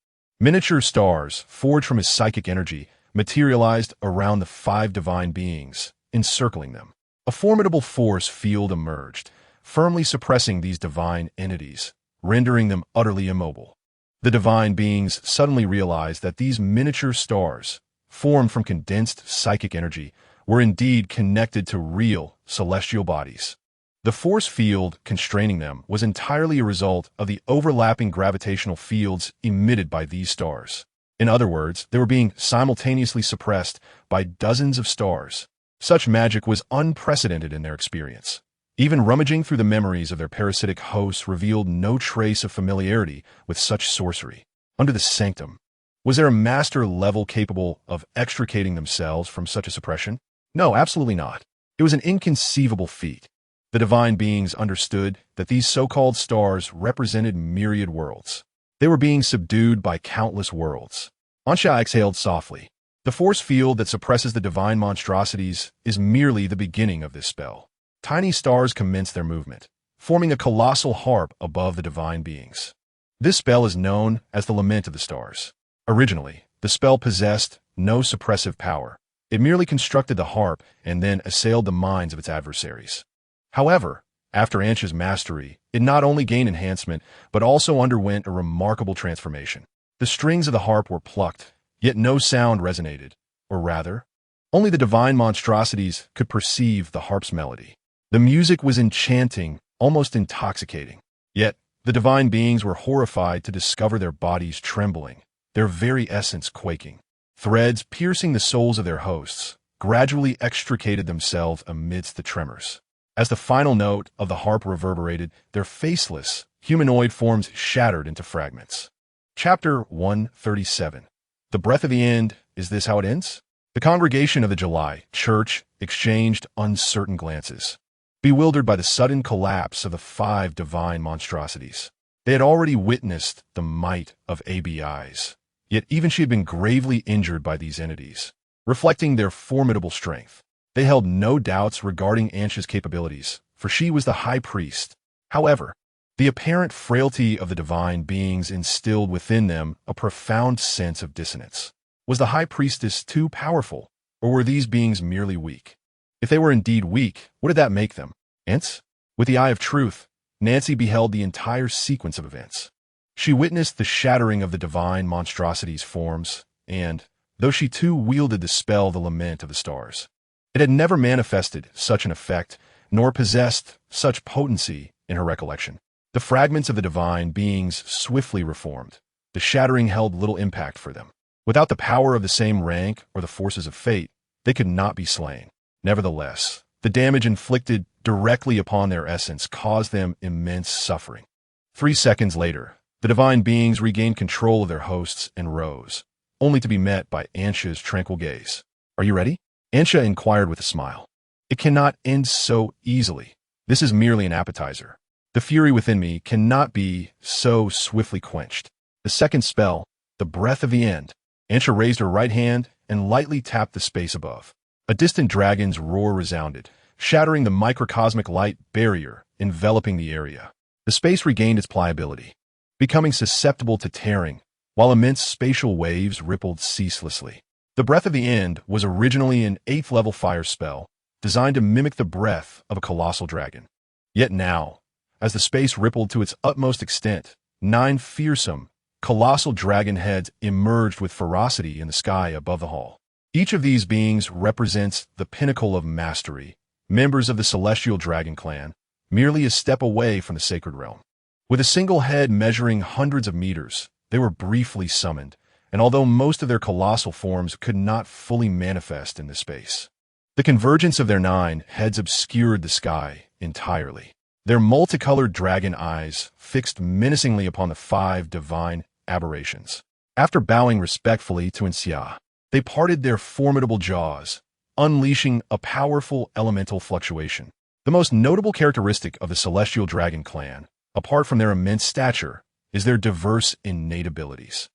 S1: Miniature stars, forged from his psychic energy, materialized around the 5 divine beings, encircling them. A formidable force field emerged, firmly suppressing these divine entities, rendering them utterly immobile. The divine beings suddenly realized that these miniature stars, formed from condensed psychic energy, were indeed connected to real celestial bodies. The force field constraining them was entirely a result of the overlapping gravitational fields emitted by these stars. In other words, they were being simultaneously suppressed by dozens of stars. Such magic was unprecedented in their experience. Even rummaging through the memories of their parasitic hosts revealed no trace of familiarity with such sorcery. Under the sanctum, was there a master level capable of extricating themselves from such a suppression? No, absolutely not. It was an inconceivable feat. The divine beings understood that these so-called stars represented myriad worlds. They were being subdued by countless worlds. Ansha exhaled softly. The force field that suppresses the divine monstrosities is merely the beginning of this spell. Tiny stars commence their movement, forming a colossal harp above the divine beings. This spell is known as the Lament of the Stars. Originally, the spell possessed no suppressive power. It merely constructed the harp and then assailed the minds of its adversaries. However, after Ansha's mastery, it not only gained enhancement, but also underwent a remarkable transformation. The strings of the harp were plucked, yet no sound resonated, or rather, only the divine monstrosities could perceive the harp's melody. The music was enchanting, almost intoxicating. Yet, the divine beings were horrified to discover their bodies trembling, their very essence quaking. Threads piercing the souls of their hosts gradually extricated themselves amidst the tremors. As the final note of the harp reverberated, their faceless, humanoid forms shattered into fragments. Chapter 137. The Breath of the End. Is this how it ends? The congregation of the July church exchanged uncertain glances, bewildered by the sudden collapse of the 5 divine monstrosities. They had already witnessed the might of ABIs, yet even she had been gravely injured by these entities, reflecting their formidable strength. They held no doubts regarding Ansha's capabilities, for she was the high priest. However, the apparent frailty of the divine beings instilled within them a profound sense of dissonance. Was the high priestess too powerful, or were these beings merely weak? If they were indeed weak, what did that make them? Ants? With the eye of truth, Nancy beheld the entire sequence of events. She witnessed the shattering of the divine monstrosities' forms, and, though she too wielded the spell the Lament of the Stars, it had never manifested such an effect, nor possessed such potency in her recollection. The fragments of the divine beings swiftly reformed. The shattering held little impact for them. Without the power of the same rank or the forces of fate, they could not be slain. Nevertheless, the damage inflicted directly upon their essence caused them immense suffering. 3 seconds later, the divine beings regained control of their hosts and rose, only to be met by Ansha's tranquil gaze. Are you ready? Ansha inquired with a smile. It cannot end so easily. This is merely an appetizer. The fury within me cannot be so swiftly quenched. The second spell, the Breath of the End. Ansha raised her right hand and lightly tapped the space above. A distant dragon's roar resounded, shattering the microcosmic light barrier enveloping the area. The space regained its pliability, becoming susceptible to tearing, while immense spatial waves rippled ceaselessly. The Breath of the End was originally an 8th-level fire spell, designed to mimic the breath of a colossal dragon. Yet now, as the space rippled to its utmost extent, 9 fearsome, colossal dragon heads emerged with ferocity in the sky above the hall. Each of these beings represents the pinnacle of mastery, members of the celestial dragon clan, merely a step away from the sacred realm. With a single head measuring hundreds of meters, they were briefly summoned, and although most of their colossal forms could not fully manifest in this space, the convergence of their 9 heads obscured the sky entirely. Their multicolored dragon eyes fixed menacingly upon the 5 divine aberrations. After bowing respectfully to Ansha, they parted their formidable jaws, unleashing a powerful elemental fluctuation. The most notable characteristic of the celestial dragon clan, apart from their immense stature, is their diverse innate abilities.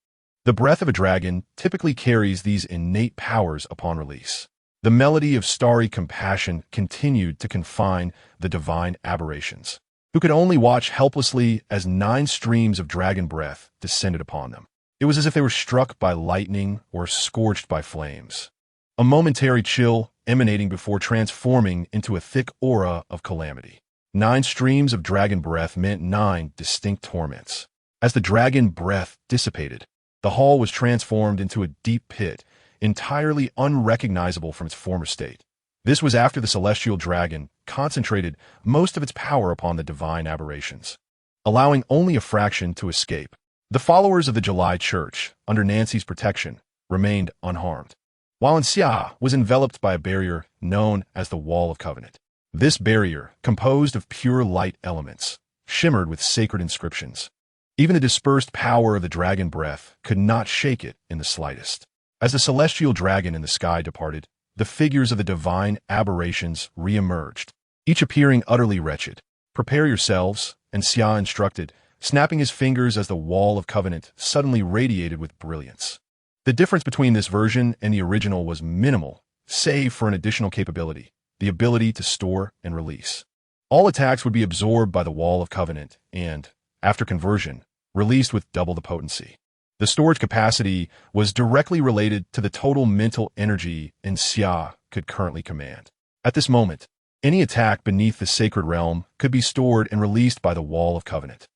S1: The breath of a dragon typically carries these innate powers upon release. The melody of starry compassion continued to confine the divine aberrations, who could only watch helplessly as 9 streams of dragon breath descended upon them. It was as if they were struck by lightning or scorched by flames, a momentary chill emanating before transforming into a thick aura of calamity. 9 streams of dragon breath meant 9 distinct torments. As the dragon breath dissipated, the hall was transformed into a deep pit, entirely unrecognizable from its former state. This was after the celestial dragon concentrated most of its power upon the divine aberrations, allowing only a fraction to escape. The followers of the July Church, under Nancy's protection, remained unharmed, while Xia was enveloped by a barrier known as the Wall of Covenant. This barrier, composed of pure light elements, shimmered with sacred inscriptions. Even the dispersed power of the dragon breath could not shake it in the slightest. As the celestial dragon in the sky departed, the figures of the divine aberrations re-emerged, each appearing utterly wretched. "Prepare yourselves," and Xia instructed, snapping his fingers as the Wall of Covenant suddenly radiated with brilliance. The difference between this version and the original was minimal, save for an additional capability, the ability to store and release. All attacks would be absorbed by the Wall of Covenant and, after conversion, released with double the potency. The storage capacity was directly related to the total mental energy Xia could currently command. At this moment, any attack beneath the sacred realm could be stored and released by the Wall of Covenant.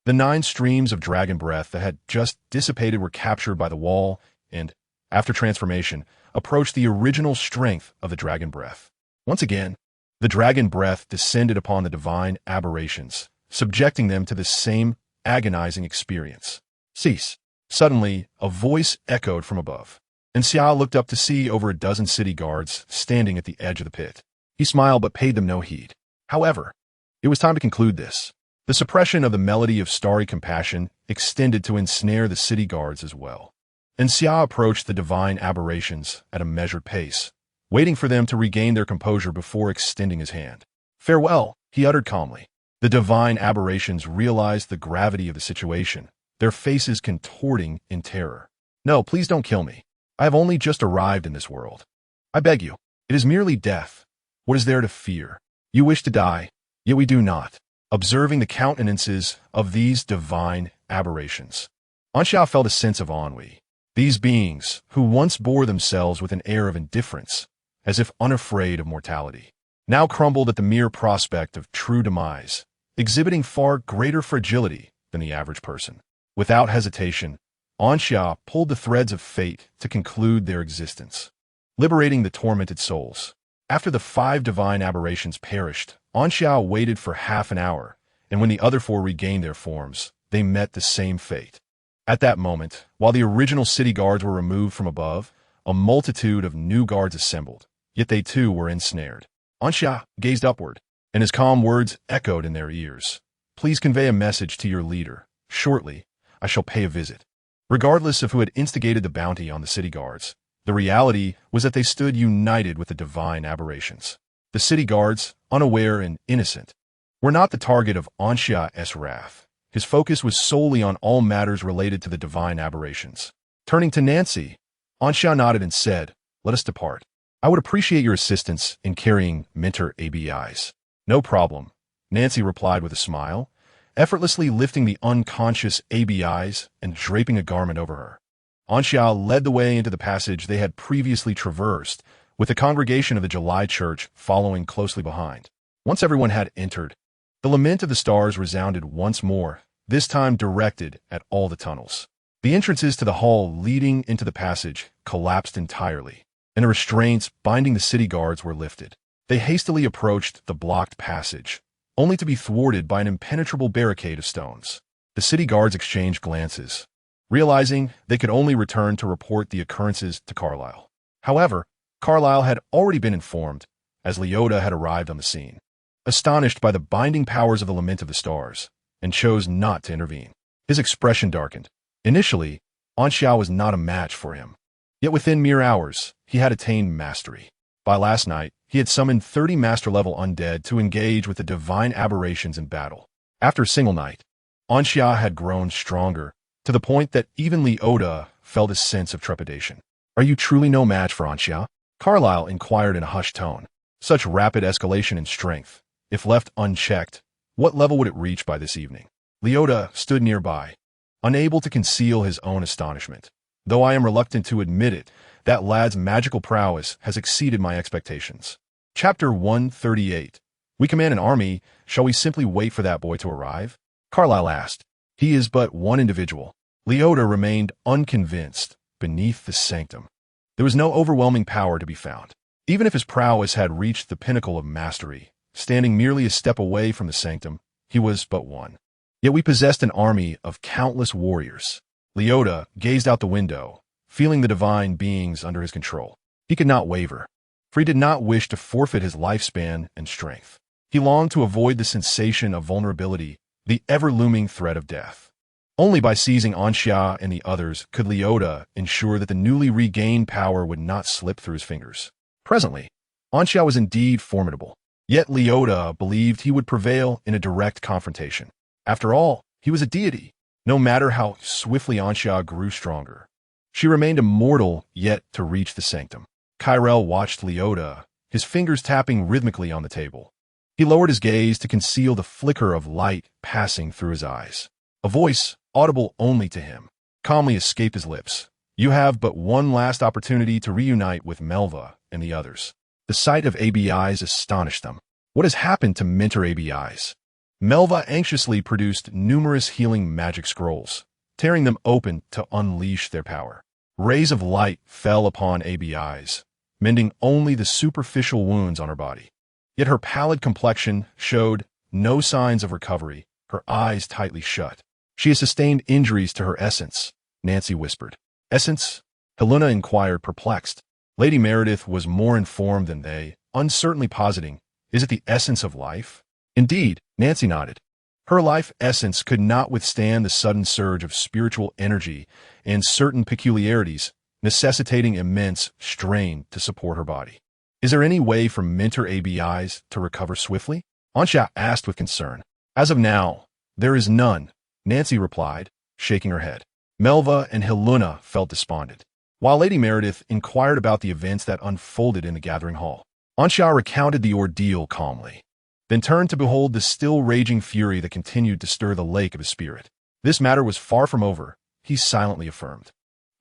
S1: The 9 streams of dragon breath that had just dissipated were captured by the wall and, after transformation, approached the original strength of the dragon breath. Once again, the dragon breath descended upon the divine aberrations, subjecting them to the same agonizing experience. "Cease." Suddenly, a voice echoed from above, and Xia looked up to see over a dozen city guards standing at the edge of the pit. He smiled but paid them no heed. However, it was time to conclude this. The suppression of the melody of starry compassion extended to ensnare the city guards as well. And Xia approached the divine aberrations at a measured pace, waiting for them to regain their composure before extending his hand. "Farewell," he uttered calmly. The divine aberrations realized the gravity of the situation, their faces contorting in terror. "No, please don't kill me. I have only just arrived in this world. I beg you, it is merely death. What is there to fear? You wish to die, yet we do not." Observing the countenances of these divine aberrations, Anxia felt a sense of ennui. These beings, who once bore themselves with an air of indifference, as if unafraid of mortality, now crumbled at the mere prospect of true demise, exhibiting far greater fragility than the average person. Without hesitation, Anxia pulled the threads of fate to conclude their existence, liberating the tormented souls. After the 5 divine aberrations perished, Anxia waited for half an hour, and when the other 4 regained their forms, they met the same fate. At that moment, while the original city guards were removed from above, a multitude of new guards assembled, yet they too were ensnared. Anxia gazed upward, and his calm words echoed in their ears. "Please convey a message to your leader. Shortly, I shall pay a visit." Regardless of who had instigated the bounty on the city guards, the reality was that they stood united with the divine aberrations. The city guards, unaware and innocent, were not the target of Anxia's wrath. His focus was solely on all matters related to the divine aberrations. Turning to Nancy, Anxia nodded and said, "Let us depart. I would appreciate your assistance in carrying Mentor ABIs." "No problem," Nancy replied with a smile, effortlessly lifting the unconscious ABIs and draping a garment over her. Anxia led the way into the passage they had previously traversed, with the congregation of the July Church following closely behind. Once everyone had entered, the lament of the stars resounded once more, this time directed at all the tunnels. The entrances to the hall leading into the passage collapsed entirely, and the restraints binding the city guards were lifted. They hastily approached the blocked passage, only to be thwarted by an impenetrable barricade of stones. The city guards exchanged glances, realizing they could only return to report the occurrences to Carlyle. However, Carlyle had already been informed, as Leota had arrived on the scene, astonished by the binding powers of the Lament of the Stars, and chose not to intervene. His expression darkened. Initially, Anxia was not a match for him. Yet within mere hours, he had attained mastery. By last night, he had summoned 30 master-level undead to engage with the divine aberrations in battle. After a single night, Anxia had grown stronger, to the point that even Leota felt a sense of trepidation. "Are you truly no match for Anxia?" Carlyle inquired in a hushed tone. Such rapid escalation in strength, if left unchecked, what level would it reach by this evening? Leota stood nearby, unable to conceal his own astonishment. "Though I am reluctant to admit it, that lad's magical prowess has exceeded my expectations." Chapter 138. "We command an army. Shall we simply wait for that boy to arrive?" Carlyle asked. "He is but one individual." Leota remained unconvinced beneath the sanctum. There was no overwhelming power to be found. Even if his prowess had reached the pinnacle of mastery, standing merely a step away from the sanctum, he was but one. Yet we possessed an army of countless warriors. Leota gazed out the window, feeling the divine beings under his control. He could not waver, for he did not wish to forfeit his lifespan and strength. He longed to avoid the sensation of vulnerability, the ever-looming threat of death. Only by seizing Anxia and the others could Leota ensure that the newly regained power would not slip through his fingers. Presently, Anxia was indeed formidable, yet Leota believed he would prevail in a direct confrontation. After all, he was a deity, no matter how swiftly Anxia grew stronger. She remained immortal yet to reach the sanctum. Kyrell watched Leota, his fingers tapping rhythmically on the table. He lowered his gaze to conceal the flicker of light passing through his eyes. A voice, audible only to him, calmly escaped his lips. You have but one last opportunity to reunite with Melva and the others. The sight of ABIs astonished them. What has happened to Mentor ABIs? Melva anxiously produced numerous healing magic scrolls, tearing them open to unleash their power. Rays of light fell upon ABIs, mending only the superficial wounds on her body. Yet her pallid complexion showed no signs of recovery, her eyes tightly shut. She has sustained injuries to her essence, Nancy whispered. Essence? Helena inquired, perplexed. Lady Meredith was more informed than they, uncertainly positing, is it the essence of life? Indeed, Nancy nodded. Her life essence could not withstand the sudden surge of spiritual energy and certain peculiarities, necessitating immense strain to support her body. Is there any way for Mentor ABIs to recover swiftly? Anxia asked with concern. As of now, there is none, Nancy replied, shaking her head. Melva and Helena felt despondent, while Lady Meredith inquired about the events that unfolded in the gathering hall. Anxia recounted the ordeal calmly, then turned to behold the still raging fury that continued to stir the lake of his spirit. This matter was far from over, he silently affirmed.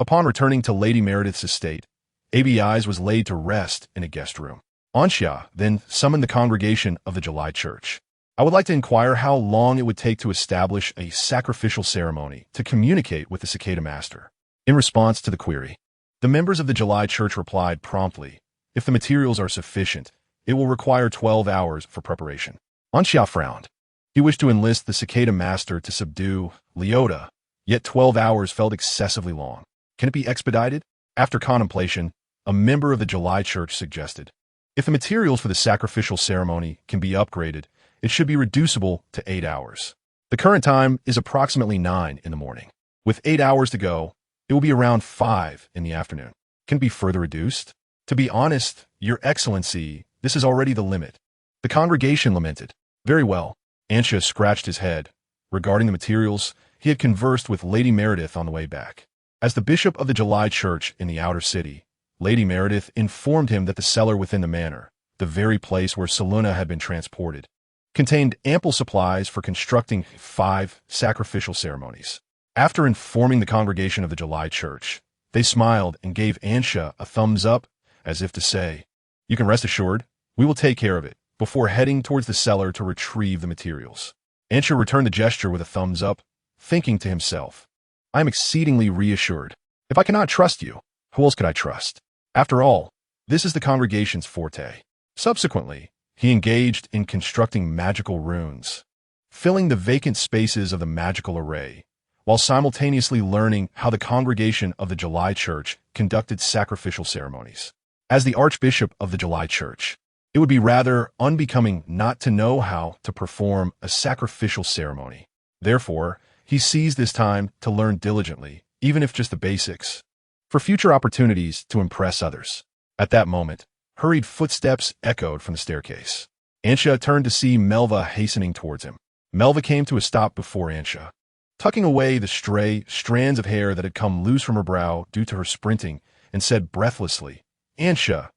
S1: Upon returning to Lady Meredith's estate, ABIs was laid to rest in a guest room. Anxia then summoned the congregation of the July Church. I would like to inquire how long it would take to establish a sacrificial ceremony to communicate with the Cicada Master. In response to the query, the members of the July Church replied promptly, if the materials are sufficient, it will require 12 hours for preparation. Anxia frowned. He wished to enlist the Cicada Master to subdue Leota, yet 12 hours felt excessively long. Can it be expedited? After contemplation, a member of the July Church suggested, if the materials for the sacrificial ceremony can be upgraded, it should be reducible to 8 hours. The current time is approximately 9 in the morning. With 8 hours to go, it will be around 5 in the afternoon. Can it be further reduced? To be honest, Your Excellency, this is already the limit. The congregation lamented. Very well. Anxia scratched his head. Regarding the materials, he had conversed with Lady Meredith on the way back. As the bishop of the July Church in the outer city, Lady Meredith informed him that the cellar within the manor, the very place where Seluna had been transported, contained ample supplies for constructing 5 sacrificial ceremonies. After informing the congregation of the July Church, they smiled and gave Anxia a thumbs up, as if to say, you can rest assured, we will take care of it, before heading towards the cellar to retrieve the materials. Anxia returned the gesture with a thumbs up, thinking to himself, I am exceedingly reassured. If I cannot trust you, who else could I trust? After all, this is the congregation's forte. Subsequently, he engaged in constructing magical runes, filling the vacant spaces of the magical array, while simultaneously learning how the congregation of the July Church conducted sacrificial ceremonies. As the Archbishop of the July Church, it would be rather unbecoming not to know how to perform a sacrificial ceremony. Therefore, he seized this time to learn diligently, even if just the basics, for future opportunities to impress others. At that moment, hurried footsteps echoed from the staircase. Anxia turned to see Melva hastening towards him. Melva came to a stop before Anxia, tucking away the stray strands of hair that had come loose from her brow due to her sprinting, and said breathlessly, Anxia,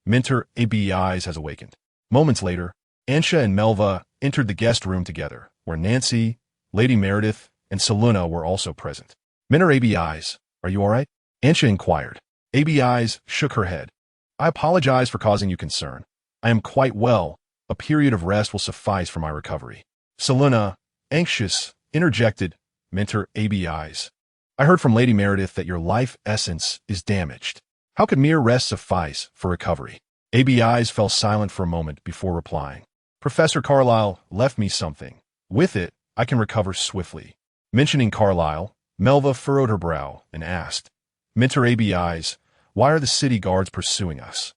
S1: Mentor ABIs has awakened. Moments later, Anxia and Melva entered the guest room together, where Nancy, Lady Meredith, and Seluna were also present. Mentor ABIs, are you all right? Anxia inquired. ABIs shook her head. I apologize for causing you concern. I am quite well. A period of rest will suffice for my recovery. Seluna, anxious, interjected, Mentor ABIs. I heard from Lady Meredith that your life essence is damaged. How could mere rest suffice for recovery? AB's fell silent for a moment before replying. Professor Carlyle left me something. With it, I can recover swiftly. Mentioning Carlyle, Melva furrowed her brow and asked, Mentor AB's, why are the city guards pursuing us?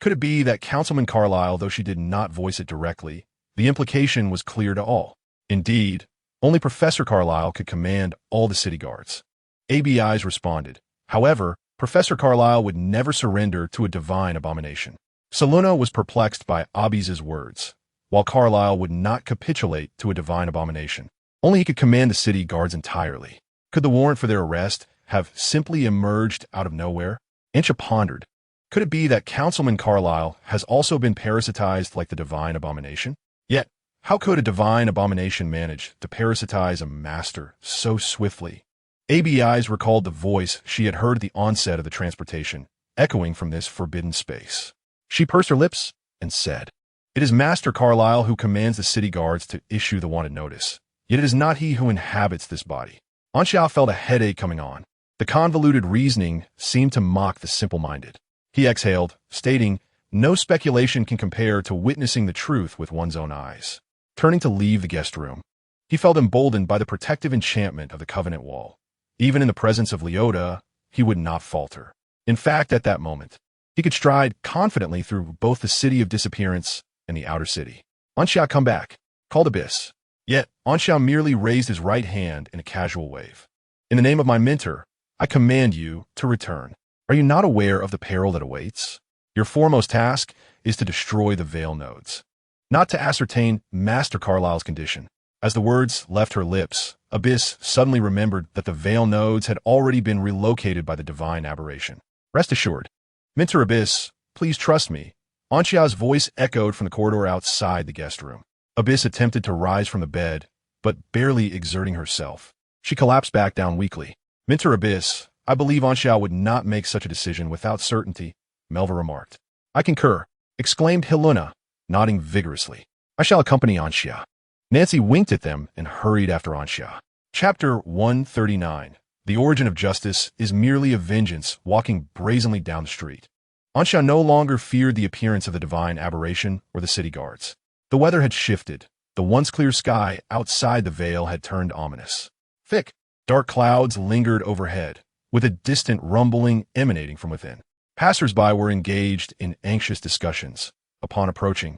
S1: Could it be that Councilman Carlyle, though she did not voice it directly, the implication was clear to all? Indeed, only Professor Carlyle could command all the city guards. AB's responded. However, Professor Carlyle would never surrender to a divine abomination. Saluna was perplexed by Abiz's words. While Carlyle would not capitulate to a divine abomination, only he could command the city guards entirely. Could the warrant for their arrest have simply emerged out of nowhere? Ansha pondered. Could it be that Councilman Carlyle has also been parasitized like the divine abomination? Yet, how could a divine abomination manage to parasitize a master so swiftly? AB's recalled the voice she had heard at the onset of the transportation, echoing from this forbidden space. She pursed her lips and said, It is Master Carlyle who commands the city guards to issue the wanted notice, yet it is not he who inhabits this body. Anxia felt a headache coming on. The convoluted reasoning seemed to mock the simple-minded. He exhaled, stating, No speculation can compare to witnessing the truth with one's own eyes. Turning to leave the guest room, he felt emboldened by the protective enchantment of the Covenant Wall. Even in the presence of Leota, he would not falter. In fact, at that moment, he could stride confidently through both the city of disappearance and the outer city. Anxia, come back, called Abyss. Yet, Anxia merely raised his right hand in a casual wave. In the name of my mentor, I command you to return. Are you not aware of the peril that awaits? Your foremost task is to destroy the Veil nodes, not to ascertain Master Carlyle's condition. As the words left her lips, Abyss suddenly remembered that the Veil nodes had already been relocated by the divine aberration. Rest assured, Mentor Abyss, please trust me. Anxia's voice echoed from the corridor outside the guest room. Abyss attempted to rise from the bed, but barely exerting herself. She collapsed back down weakly. Mentor Abyss, I believe Anxia would not make such a decision without certainty, Melva remarked. I concur, exclaimed Hiluna, nodding vigorously. I shall accompany Anxia. Nancy winked at them and hurried after Anxia. Chapter 139. The origin of justice is merely a vengeance walking brazenly down the street. Anxia no longer feared the appearance of the divine aberration or the city guards. The weather had shifted. The once clear sky outside the veil had turned ominous. Thick, dark clouds lingered overhead, with a distant rumbling emanating from within. Passers-by were engaged in anxious discussions. Upon approaching,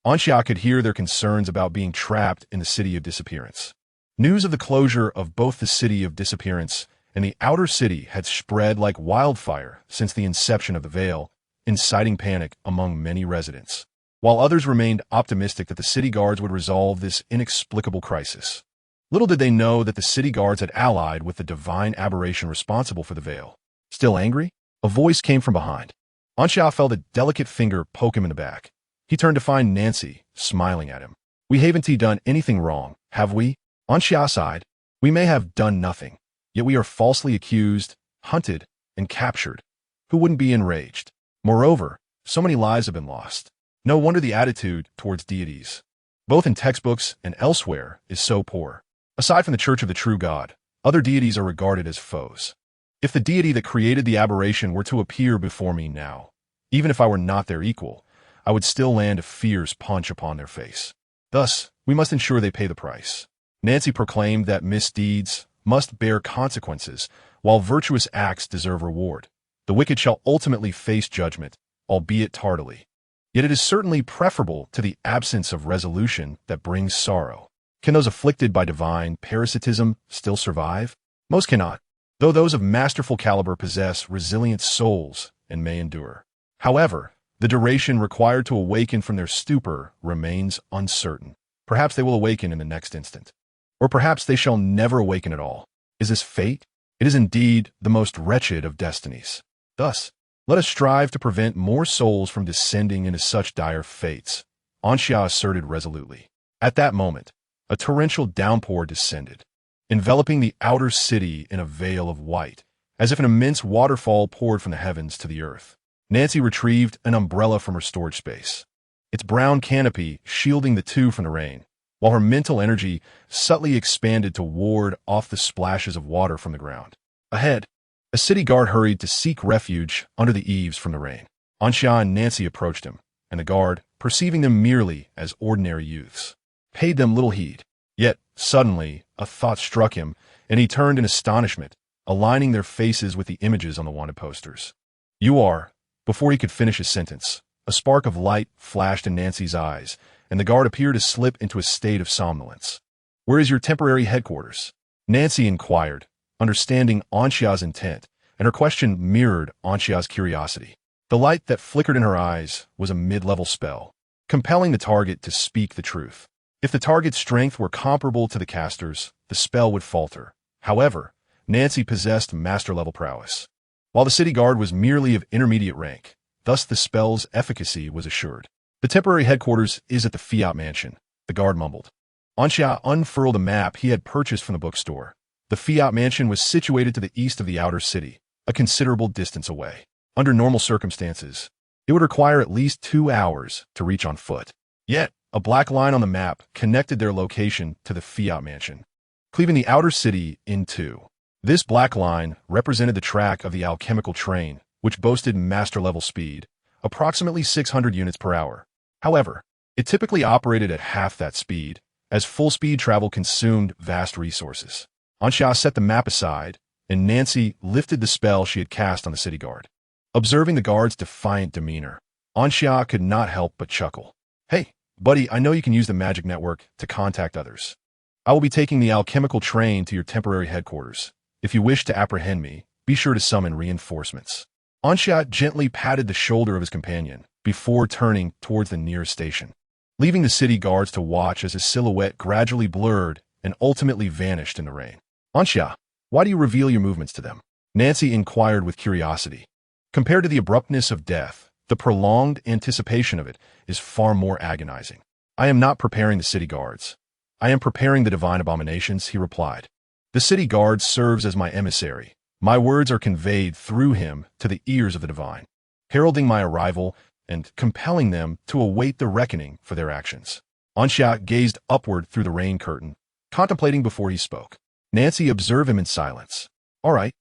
S1: Anxia could hear their concerns about being trapped in the city of disappearance. News of the closure of both the city of disappearance and the outer city had spread like wildfire since the inception of the Veil, inciting panic among many residents, while others remained optimistic that the city guards would resolve this inexplicable crisis. Little did they know that the city guards had allied with the divine aberration responsible for the Veil. Still angry? A voice came from behind. Anxia felt a delicate finger poke him in the back. He turned to find Nancy, smiling at him. We haven't done anything wrong, have we? Anxia sighed. We may have done nothing, yet we are falsely accused, hunted, and captured. Who wouldn't be enraged? Moreover, so many lives have been lost. No wonder the attitude towards deities, both in textbooks and elsewhere, is so poor. Aside from the Church of the True God, other deities are regarded as foes. If the deity that created the aberration were to appear before me now, even if I were not their equal, I would still land a fierce punch upon their face. Thus, we must ensure they pay the price. Nancy proclaimed that misdeeds must bear consequences, while virtuous acts deserve reward. The wicked shall ultimately face judgment, albeit tardily. Yet it is certainly preferable to the absence of resolution that brings sorrow. Can those afflicted by divine parasitism still survive? Most cannot, though those of masterful caliber possess resilient souls and may endure. However, the duration required to awaken from their stupor remains uncertain. Perhaps they will awaken in the next instant. Or perhaps they shall never awaken at all. Is this fate? It is indeed the most wretched of destinies. Thus, let us strive to prevent more souls from descending into such dire fates, Anxia asserted resolutely. At that moment, a torrential downpour descended, enveloping the outer city in a veil of white, as if an immense waterfall poured from the heavens to the earth. Nancy retrieved an umbrella from her storage space, its brown canopy shielding the two from the rain, while her mental energy subtly expanded to ward off the splashes of water from the ground. Ahead, A city guard hurried to seek refuge under the eaves from the rain. Anxia and Nancy approached him, and the guard, perceiving them merely as ordinary youths, paid them little heed. Yet, suddenly, a thought struck him, and he turned in astonishment, aligning their faces with the images on the wanted posters. "You are—" Before he could finish his sentence, a spark of light flashed in Nancy's eyes, and the guard appeared to slip into a state of somnolence. "Where is your temporary headquarters?" Nancy inquired, understanding Anxia's intent, and her question mirrored Anxia's curiosity. The light that flickered in her eyes was a mid-level spell, compelling the target to speak the truth. If the target's strength were comparable to the caster's, the spell would falter. However, Nancy possessed master-level prowess, while the city guard was merely of intermediate rank. Thus the spell's efficacy was assured. "The temporary headquarters is at the Fiat Mansion," the guard mumbled. Anxia unfurled a map he had purchased from the bookstore. The Fiat Mansion was situated to the east of the outer city, a considerable distance away. Under normal circumstances, it would require at least 2 hours to reach on foot. Yet, a black line on the map connected their location to the Fiat Mansion, cleaving the outer city in two. This black line represented the track of the alchemical train, which boasted master-level speed, approximately 600 units per hour. However, it typically operated at half that speed, as full-speed travel consumed vast resources. Anxia set the map aside, and Nancy lifted the spell she had cast on the city guard. Observing the guard's defiant demeanor, Anxia could not help but chuckle. "Hey, buddy, I know you can use the magic network to contact others. I will be taking the alchemical train to your temporary headquarters. If you wish to apprehend me, be sure to summon reinforcements." Anxia gently patted the shoulder of his companion before turning towards the nearest station, leaving the city guards to watch as his silhouette gradually blurred and ultimately vanished in the rain. "Anxia, why do you reveal your movements to them?" Nancy inquired with curiosity. Compared to the abruptness of death, the prolonged anticipation of it is far more agonizing. "I am not preparing the city guards. I am preparing the divine abominations," he replied. "The city guard serves as my emissary. My words are conveyed through him to the ears of the divine, heralding my arrival and compelling them to await the reckoning for their actions." Anxia gazed upward through the rain curtain, contemplating before he spoke. Nancy observed him in silence. All right,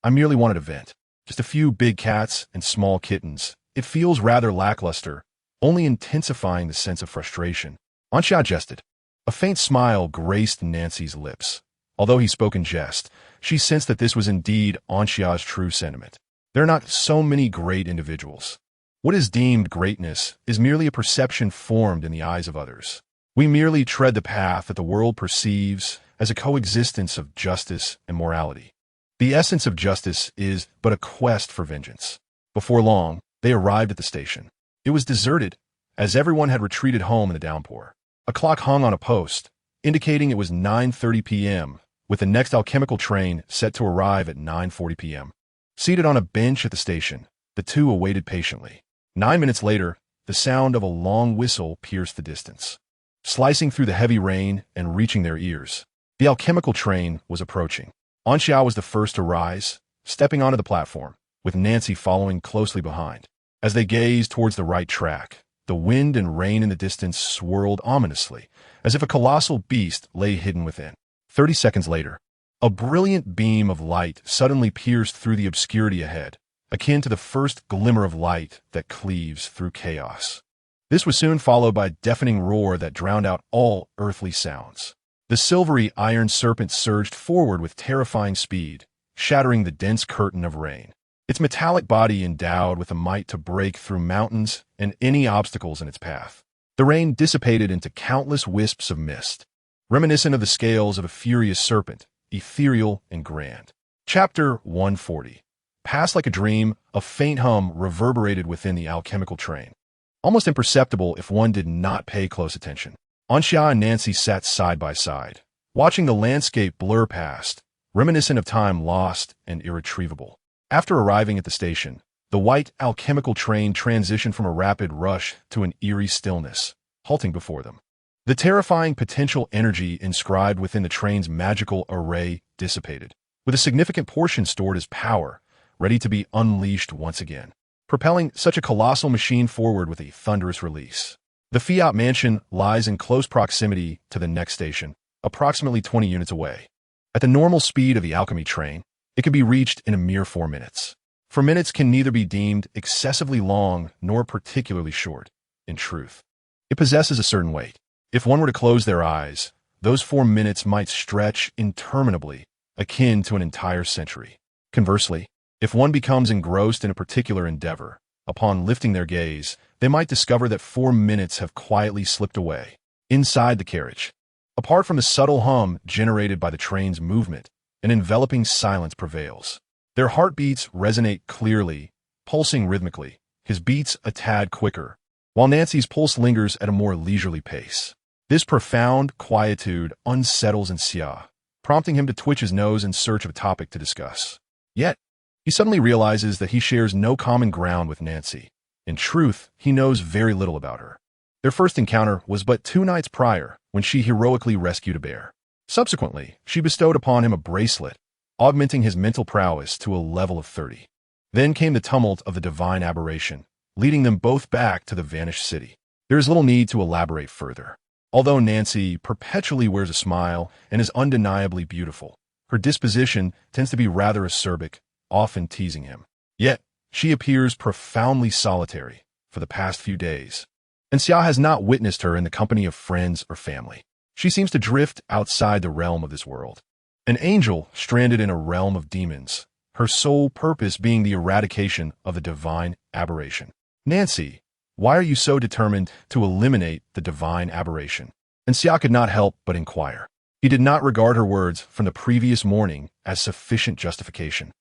S1: I merely wanted a vent. Just a few big cats and small kittens. It feels rather lackluster, only intensifying the sense of frustration." Anxia jested. A faint smile graced Nancy's lips. Although he spoke in jest, she sensed that this was indeed Anxia's true sentiment. There are not so many great individuals. What is deemed greatness is merely a perception formed in the eyes of others. We merely tread the path that the world perceives as a coexistence of justice and morality. The essence of justice is but a quest for vengeance. Before long, they arrived at the station. It was deserted, as everyone had retreated home in the downpour. A clock hung on a post, indicating it was 9:30 p.m., with the next alchemical train set to arrive at 9:40 p.m. Seated on a bench at the station, the two awaited patiently. 9 minutes later, the sound of a long whistle pierced the distance, slicing through the heavy rain and reaching their ears. The alchemical train was approaching. Anxia was the first to rise, stepping onto the platform, with Nancy following closely behind. As they gazed towards the right track, the wind and rain in the distance swirled ominously, as if a colossal beast lay hidden within. 30 seconds later, a brilliant beam of light suddenly pierced through the obscurity ahead, akin to the first glimmer of light that cleaves through chaos. This was soon followed by a deafening roar that drowned out all earthly sounds. The silvery iron serpent surged forward with terrifying speed, shattering the dense curtain of rain, its metallic body endowed with the might to break through mountains and any obstacles in its path. The rain dissipated into countless wisps of mist, reminiscent of the scales of a furious serpent, ethereal and grand. Chapter 140. Passed like a dream, a faint hum reverberated within the alchemical train, almost imperceptible if one did not pay close attention. Anxia and Nancy sat side by side, watching the landscape blur past, reminiscent of time lost and irretrievable. After arriving at the station, the white alchemical train transitioned from a rapid rush to an eerie stillness, halting before them. The terrifying potential energy inscribed within the train's magical array dissipated, with a significant portion stored as power, ready to be unleashed once again, propelling such a colossal machine forward with a thunderous release. The Fiat Mansion lies in close proximity to the next station, approximately 20 units away. At the normal speed of the alchemy train, It can be reached in a mere 4 minutes. 4 minutes can neither be deemed excessively long nor particularly short, in truth. It possesses a certain weight. If one were to close their eyes, those 4 minutes might stretch interminably, akin to an entire century. Conversely, if one becomes engrossed in a particular endeavor, upon lifting their gaze, they might discover that 4 minutes have quietly slipped away. Inside the carriage, apart from the subtle hum generated by the train's movement, an enveloping silence prevails. Their heartbeats resonate clearly, pulsing rhythmically, his beats a tad quicker, while Nancy's pulse lingers at a more leisurely pace. This profound quietude unsettles Xia, prompting him to twitch his nose in search of a topic to discuss. Yet, he suddenly realizes that he shares no common ground with Nancy. In truth, he knows very little about her. Their first encounter was but 2 nights prior, when she heroically rescued a bear. Subsequently, she bestowed upon him a bracelet, augmenting his mental prowess to a level of 30. Then came the tumult of the divine aberration, leading them both back to the vanished city. There is little need to elaborate further. Although Nancy perpetually wears a smile and is undeniably beautiful, her disposition tends to be rather acerbic, often teasing him. Yet, she appears profoundly solitary for the past few days, and Xia has not witnessed her in the company of friends or family. She seems to drift outside the realm of this world. An angel stranded in a realm of demons, her sole purpose being the eradication of the divine aberration. Nancy, why are you so determined to eliminate the divine aberration? And Xia could not help but inquire. He did not regard her words from the previous morning as sufficient justification.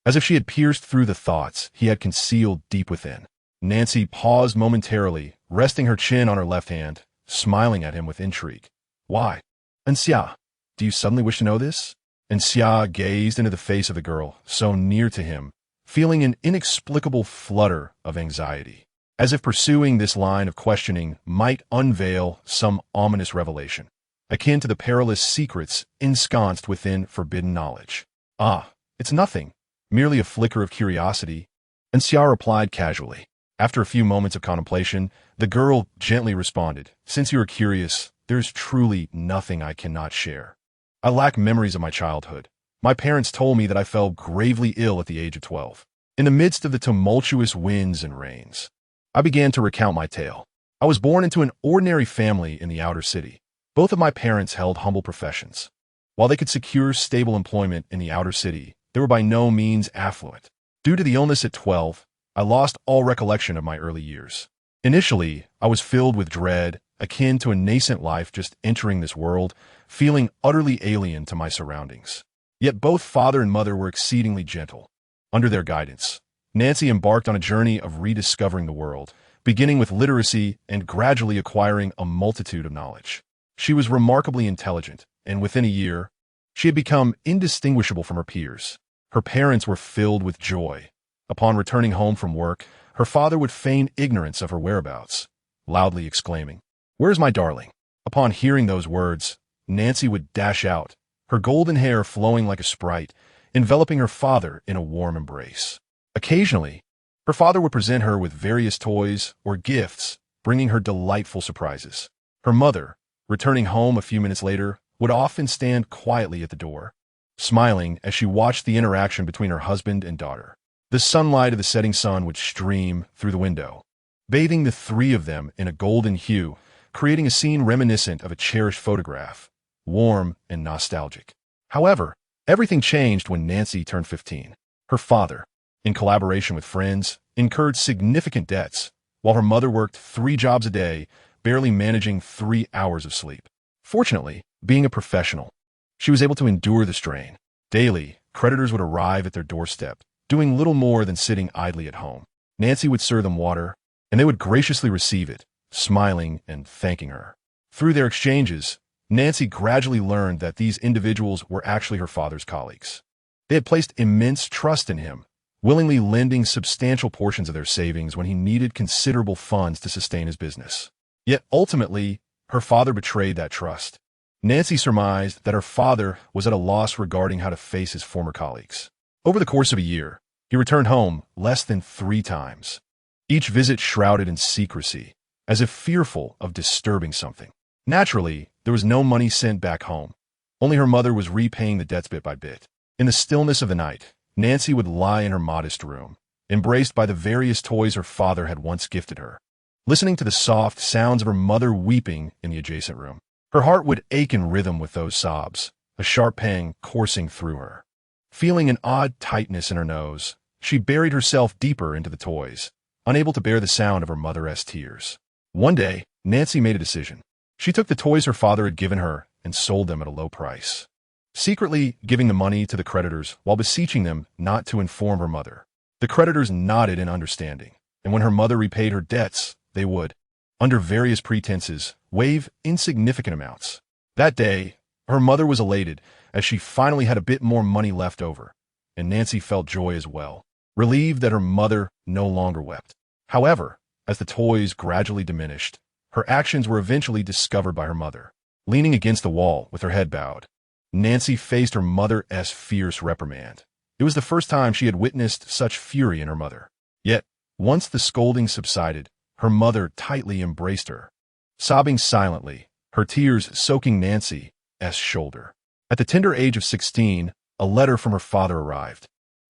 S1: As if she had pierced through the thoughts he had concealed deep within. Nancy paused momentarily, resting her chin on her left hand, smiling at him with intrigue. Why? And Xia, do you suddenly wish to know this? And Xia gazed into the face of the girl, so near to him, feeling an inexplicable flutter of anxiety, as if pursuing this line of questioning might unveil some ominous revelation, akin to the perilous secrets ensconced within forbidden knowledge. Ah, it's nothing, merely a flicker of curiosity, and Xia replied casually. After a few moments of contemplation, the girl gently responded, Since you are curious, there is truly nothing I cannot share. I lack memories of my childhood. My parents told me that I fell gravely ill at the age of 12. In the midst of the tumultuous winds and rains, I began to recount my tale. I was born into an ordinary family in the outer city. Both of my parents held humble professions. While they could secure stable employment in the outer city, they were by no means affluent. Due to the illness at 12, I lost all recollection of my early years. Initially, I was filled with dread, akin to a nascent life just entering this world, feeling utterly alien to my surroundings. Yet both father and mother were exceedingly gentle. Under their guidance, Nancy embarked on a journey of rediscovering the world, beginning with literacy and gradually acquiring a multitude of knowledge. She was remarkably intelligent, and within a year, she had become indistinguishable from her peers. Her parents were filled with joy. Upon returning home from work, her father would feign ignorance of her whereabouts, loudly exclaiming, "Where's my darling?" Upon hearing those words, Nancy would dash out, her golden hair flowing like a sprite, enveloping her father in a warm embrace. Occasionally, her father would present her with various toys or gifts, bringing her delightful surprises. Her mother, returning home a few minutes later, would often stand quietly at the door, smiling as she watched the interaction between her husband and daughter. The sunlight of the setting sun would stream through the window, bathing the three of them in a golden hue, creating a scene reminiscent of a cherished photograph, warm and nostalgic. However, everything changed when Nancy turned 15. Her father, in collaboration with friends, incurred significant debts, while her mother worked 3 jobs a day, barely managing 3 hours of sleep. Fortunately, being a professional, she was able to endure the strain. Daily, creditors would arrive at their doorstep, doing little more than sitting idly at home. Nancy would serve them water, and they would graciously receive it, smiling and thanking her. Through their exchanges, Nancy gradually learned that these individuals were actually her father's colleagues. They had placed immense trust in him, willingly lending substantial portions of their savings when he needed considerable funds to sustain his business. Yet ultimately, her father betrayed that trust. Nancy surmised that her father was at a loss regarding how to face his former colleagues. Over the course of a year, he returned home less than 3 times, each visit shrouded in secrecy, as if fearful of disturbing something. Naturally, there was no money sent back home. Only her mother was repaying the debts bit by bit. In the stillness of the night, Nancy would lie in her modest room, embraced by the various toys her father had once gifted her. Listening to the soft sounds of her mother weeping in the adjacent room, her heart would ache in rhythm with those sobs, a sharp pang coursing through her. Feeling an odd tightness in her nose, she buried herself deeper into the toys, unable to bear the sound of her mother's tears. One day, Nancy made a decision. She took the toys her father had given her and sold them at a low price, secretly giving the money to the creditors while beseeching them not to inform her mother. The creditors nodded in understanding, and when her mother repaid her debts, they would, under various pretenses, waive insignificant amounts. That day, her mother was elated as she finally had a bit more money left over, and Nancy felt joy as well, relieved that her mother no longer wept. However, as the toys gradually diminished, her actions were eventually discovered by her mother. Leaning against the wall with her head bowed, Nancy faced her mother's fierce reprimand. It was the first time she had witnessed such fury in her mother. Yet, once the scolding subsided, her mother tightly embraced her, sobbing silently, her tears soaking Nancy's shoulder. At the tender age of 16, a letter from her father arrived,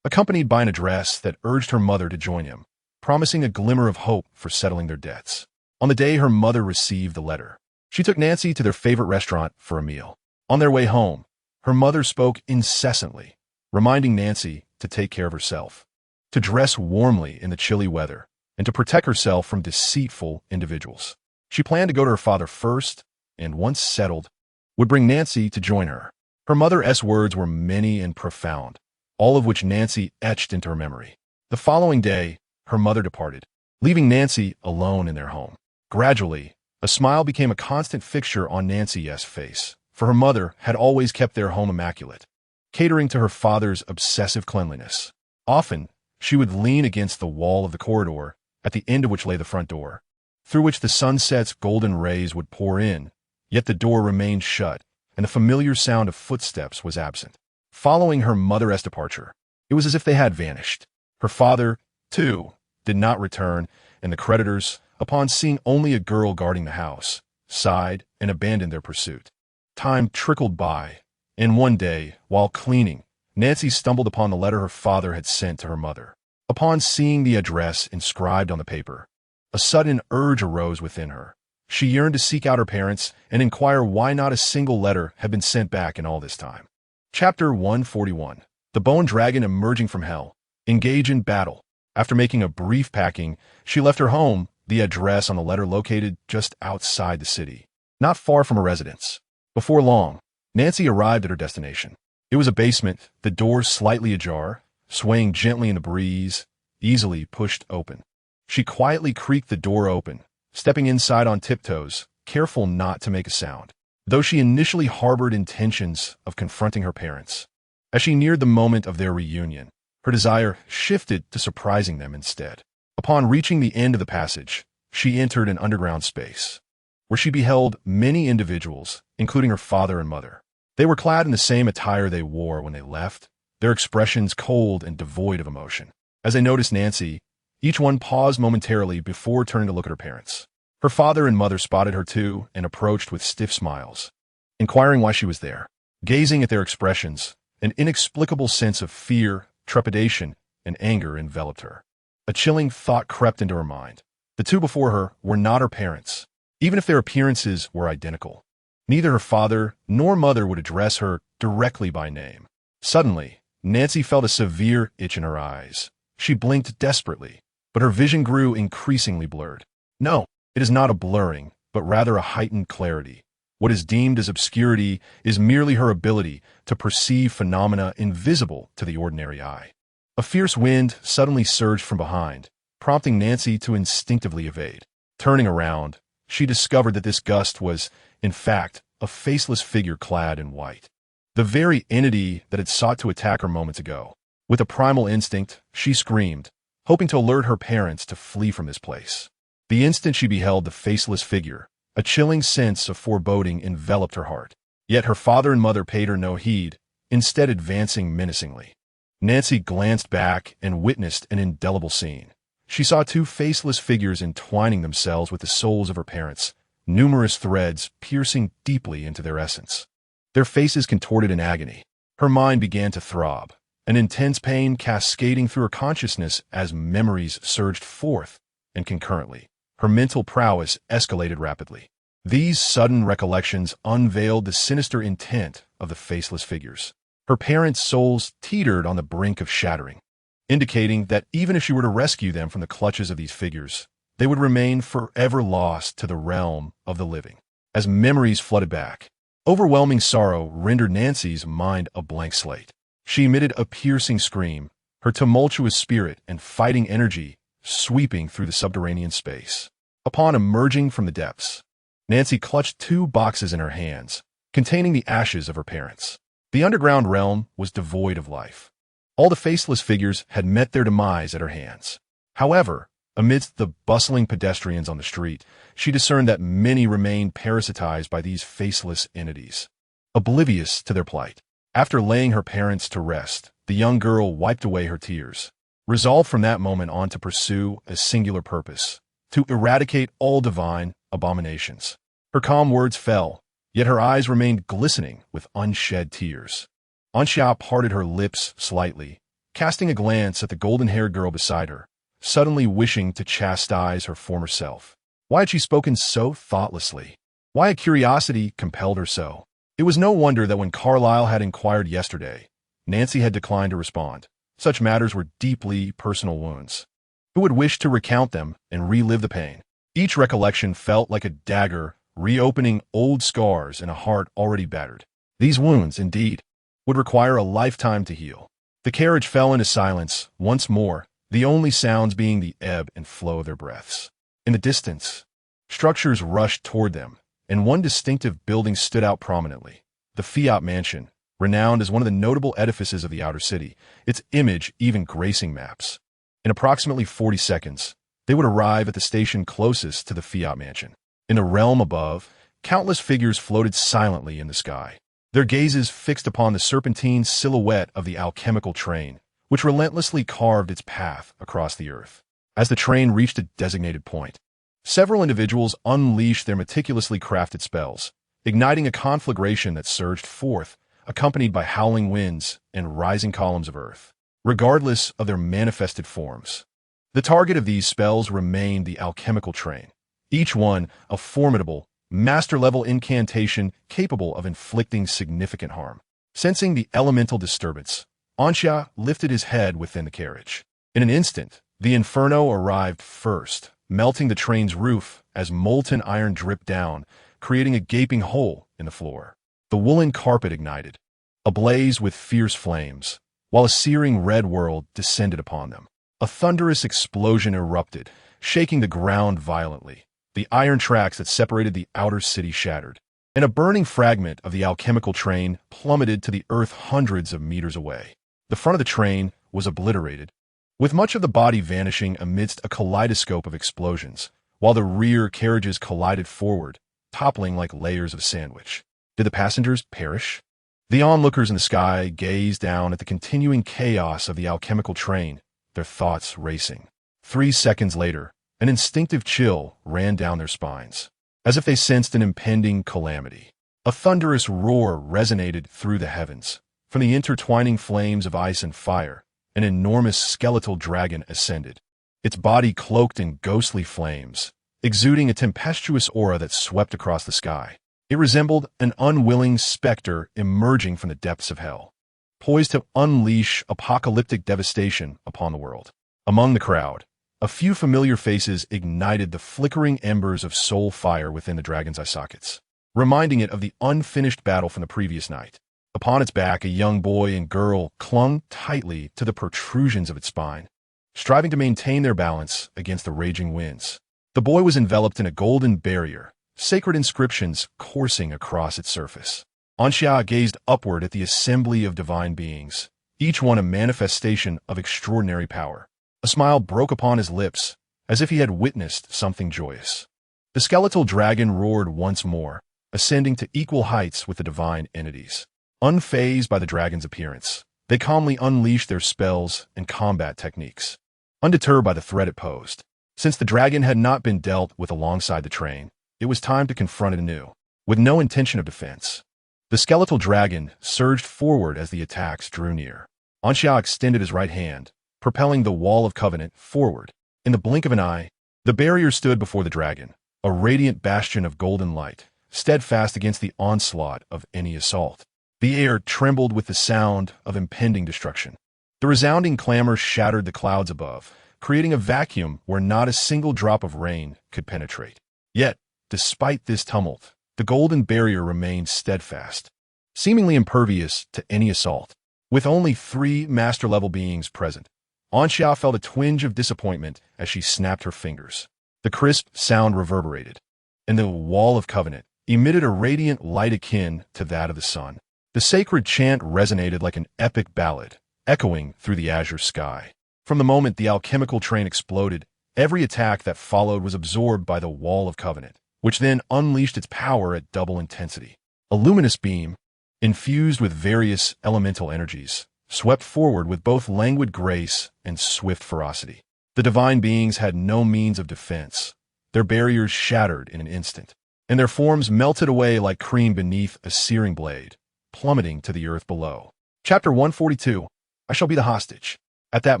S1: accompanied by an address that urged her mother to join him, promising a glimmer of hope for settling their debts. On the day her mother received the letter, she took Nancy to their favorite restaurant for a meal. On their way home, her mother spoke incessantly, reminding Nancy to take care of herself, to dress warmly in the chilly weather, and to protect herself from deceitful individuals. She planned to go to her father first, and once settled, would bring Nancy to join her. Her mother's words were many and profound, all of which Nancy etched into her memory. The following day, her mother departed, leaving Nancy alone in their home. Gradually, a smile became a constant fixture on Nancy's face, for her mother had always kept their home immaculate, catering to her father's obsessive cleanliness. Often, she would lean against the wall of the corridor, at the end of which lay the front door, through which the sunset's golden rays would pour in, yet the door remained shut, and the familiar sound of footsteps was absent. Following her mother's departure, it was as if they had vanished. Her father, too, did not return, and the creditors, upon seeing only a girl guarding the house, sighed and abandoned their pursuit. Time trickled by, and one day, while cleaning, Nancy stumbled upon the letter her father had sent to her mother. Upon seeing the address inscribed on the paper, a sudden urge arose within her. She yearned to seek out her parents and inquire why not a single letter had been sent back in all this time. Chapter 141. The Bone Dragon Emerging from Hell. Engage in battle. After making a brief packing, she left her home, the address on the letter located just outside the city, not far from her residence. Before long, Nancy arrived at her destination. It was a basement, the door slightly ajar, swaying gently in the breeze, easily pushed open. She quietly creaked the door open, stepping inside on tiptoes, careful not to make a sound, though she initially harbored intentions of confronting her parents. As she neared the moment of their reunion, her desire shifted to surprising them instead. Upon reaching the end of the passage, she entered an underground space, where she beheld many individuals, including her father and mother. They were clad in the same attire they wore when they left, their expressions cold and devoid of emotion. As they noticed Nancy, each one paused momentarily before turning to look at her parents. Her father and mother spotted her too and approached with stiff smiles, inquiring why she was there. Gazing at their expressions, an inexplicable sense of fear, trepidation, and anger enveloped her. A chilling thought crept into her mind. The two before her were not her parents, even if their appearances were identical. Neither her father nor mother would address her directly by name. Suddenly, Nancy felt a severe itch in her eyes. She blinked desperately, but her vision grew increasingly blurred. No, it is not a blurring, but rather a heightened clarity. What is deemed as obscurity is merely her ability to perceive phenomena invisible to the ordinary eye. A fierce wind suddenly surged from behind, prompting Nancy to instinctively evade. Turning around, she discovered that this gust was, in fact, a faceless figure clad in white. The very entity that had sought to attack her moments ago. With a primal instinct, she screamed, hoping to alert her parents to flee from this place. The instant she beheld the faceless figure, a chilling sense of foreboding enveloped her heart. Yet her father and mother paid her no heed, instead advancing menacingly. Nancy glanced back and witnessed an indelible scene. She saw two faceless figures entwining themselves with the souls of her parents, numerous threads piercing deeply into their essence. Their faces contorted in agony. Her mind began to throb, an intense pain cascading through her consciousness as memories surged forth, and concurrently, her mental prowess escalated rapidly. These sudden recollections unveiled the sinister intent of the faceless figures. Her parents' souls teetered on the brink of shattering, indicating that even if she were to rescue them from the clutches of these figures, they would remain forever lost to the realm of the living. As memories flooded back, overwhelming sorrow rendered Nancy's mind a blank slate. She emitted a piercing scream, her tumultuous spirit and fighting energy sweeping through the subterranean space. Upon emerging from the depths, Nancy clutched two boxes in her hands, containing the ashes of her parents. The underground realm was devoid of life. All the faceless figures had met their demise at her hands. However, amidst the bustling pedestrians on the street, she discerned that many remained parasitized by these faceless entities, oblivious to their plight. After laying her parents to rest, the young girl wiped away her tears, resolved from that moment on to pursue a singular purpose, to eradicate all divine abominations. Her calm words fell, yet her eyes remained glistening with unshed tears. Anxia parted her lips slightly, casting a glance at the golden-haired girl beside her, suddenly wishing to chastise her former self. Why had she spoken so thoughtlessly? Why had curiosity compelled her so? It was no wonder that when Carlyle had inquired yesterday, Nancy had declined to respond. Such matters were deeply personal wounds. Who would wish to recount them and relive the pain? Each recollection felt like a dagger, reopening old scars in a heart already battered. These wounds, indeed, would require a lifetime to heal. The carriage fell into silence once more, the only sounds being the ebb and flow of their breaths. In the distance, structures rushed toward them, and one distinctive building stood out prominently, the Fiat Mansion, renowned as one of the notable edifices of the outer city, its image even gracing maps. In approximately 40 seconds, they would arrive at the station closest to the Fiat Mansion. In the realm above, countless figures floated silently in the sky, their gazes fixed upon the serpentine silhouette of the alchemical train, which relentlessly carved its path across the earth. As the train reached a designated point, several individuals unleashed their meticulously crafted spells, igniting a conflagration that surged forth, accompanied by howling winds and rising columns of earth. Regardless of their manifested forms, the target of these spells remained the alchemical train, each one a formidable, master-level incantation capable of inflicting significant harm. Sensing the elemental disturbance, Anxia lifted his head within the carriage. In an instant, the inferno arrived first, melting the train's roof as molten iron dripped down, creating a gaping hole in the floor. The woolen carpet ignited, ablaze with fierce flames, while a searing red whirl descended upon them. A thunderous explosion erupted, shaking the ground violently. The iron tracks that separated the outer city shattered, and a burning fragment of the alchemical train plummeted to the earth hundreds of meters away. The front of the train was obliterated, with much of the body vanishing amidst a kaleidoscope of explosions, while the rear carriages collided forward, toppling like layers of a sandwich. Did the passengers perish? The onlookers in the sky gazed down at the continuing chaos of the alchemical train, their thoughts racing. 3 seconds later, an instinctive chill ran down their spines, as if they sensed an impending calamity. A thunderous roar resonated through the heavens. From the intertwining flames of ice and fire, an enormous skeletal dragon ascended, its body cloaked in ghostly flames, exuding a tempestuous aura that swept across the sky. It resembled an unwilling specter emerging from the depths of hell, poised to unleash apocalyptic devastation upon the world. Among the crowd, a few familiar faces ignited the flickering embers of soul fire within the dragon's eye sockets, reminding it of the unfinished battle from the previous night. Upon its back, a young boy and girl clung tightly to the protrusions of its spine, striving to maintain their balance against the raging winds. The boy was enveloped in a golden barrier, sacred inscriptions coursing across its surface. Anxia gazed upward at the assembly of divine beings, each one a manifestation of extraordinary power. A smile broke upon his lips, as if he had witnessed something joyous. The skeletal dragon roared once more, ascending to equal heights with the divine entities. Unfazed by the dragon's appearance, they calmly unleashed their spells and combat techniques, undeterred by the threat it posed. Since the dragon had not been dealt with alongside the train, it was time to confront it anew. With no intention of defense, The skeletal dragon surged forward as the attacks drew near. Anxia extended his right hand, propelling the wall of covenant forward. In the blink of an eye, the barrier stood before the dragon, a radiant bastion of golden light, steadfast against the onslaught of any assault. The air trembled with the sound of impending destruction. The resounding clamor shattered the clouds above, creating a vacuum where not a single drop of rain could penetrate. Yet, despite this tumult, the golden barrier remained steadfast, seemingly impervious to any assault. With only 3 master-level beings present, Anxia felt a twinge of disappointment as she snapped her fingers. The crisp sound reverberated, and the wall of covenant emitted a radiant light akin to that of the sun. The sacred chant resonated like an epic ballad, echoing through the azure sky. From the moment the alchemical train exploded, every attack that followed was absorbed by the wall of covenant, which then unleashed its power at double intensity. A luminous beam, infused with various elemental energies, swept forward with both languid grace and swift ferocity. The divine beings had no means of defense. Their barriers shattered in an instant, and their forms melted away like cream beneath a searing blade, plummeting to the earth below. Chapter 142, I Shall Be the Hostage. At that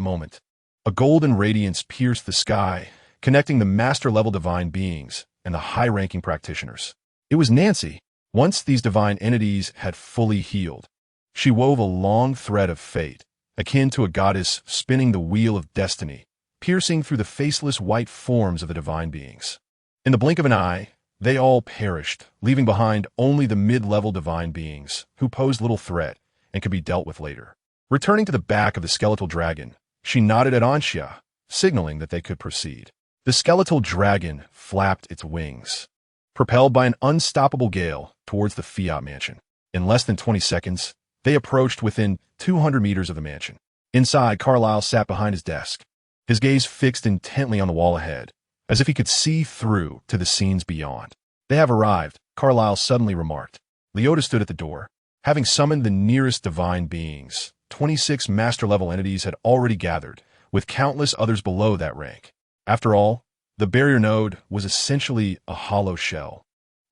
S1: moment, a golden radiance pierced the sky, connecting the master-level divine beings and the high-ranking practitioners. It was Nancy. Once these divine entities had fully healed, she wove a long thread of fate, akin to a goddess spinning the wheel of destiny, piercing through the faceless white forms of the divine beings. In the blink of an eye, they all perished, leaving behind only the mid-level divine beings, who posed little threat and could be dealt with later. Returning to the back of the skeletal dragon, she nodded at Anxia, signaling that they could proceed. The skeletal dragon flapped its wings, propelled by an unstoppable gale towards the Fiat mansion. In less than 20 seconds, they approached within 200 meters of the mansion. Inside, Carlyle sat behind his desk, his gaze fixed intently on the wall ahead, as if he could see through to the scenes beyond. They have arrived, Carlyle suddenly remarked. Leota stood at the door, having summoned the nearest divine beings. 26 master-level entities had already gathered, with countless others below that rank. After all, the barrier node was essentially a hollow shell,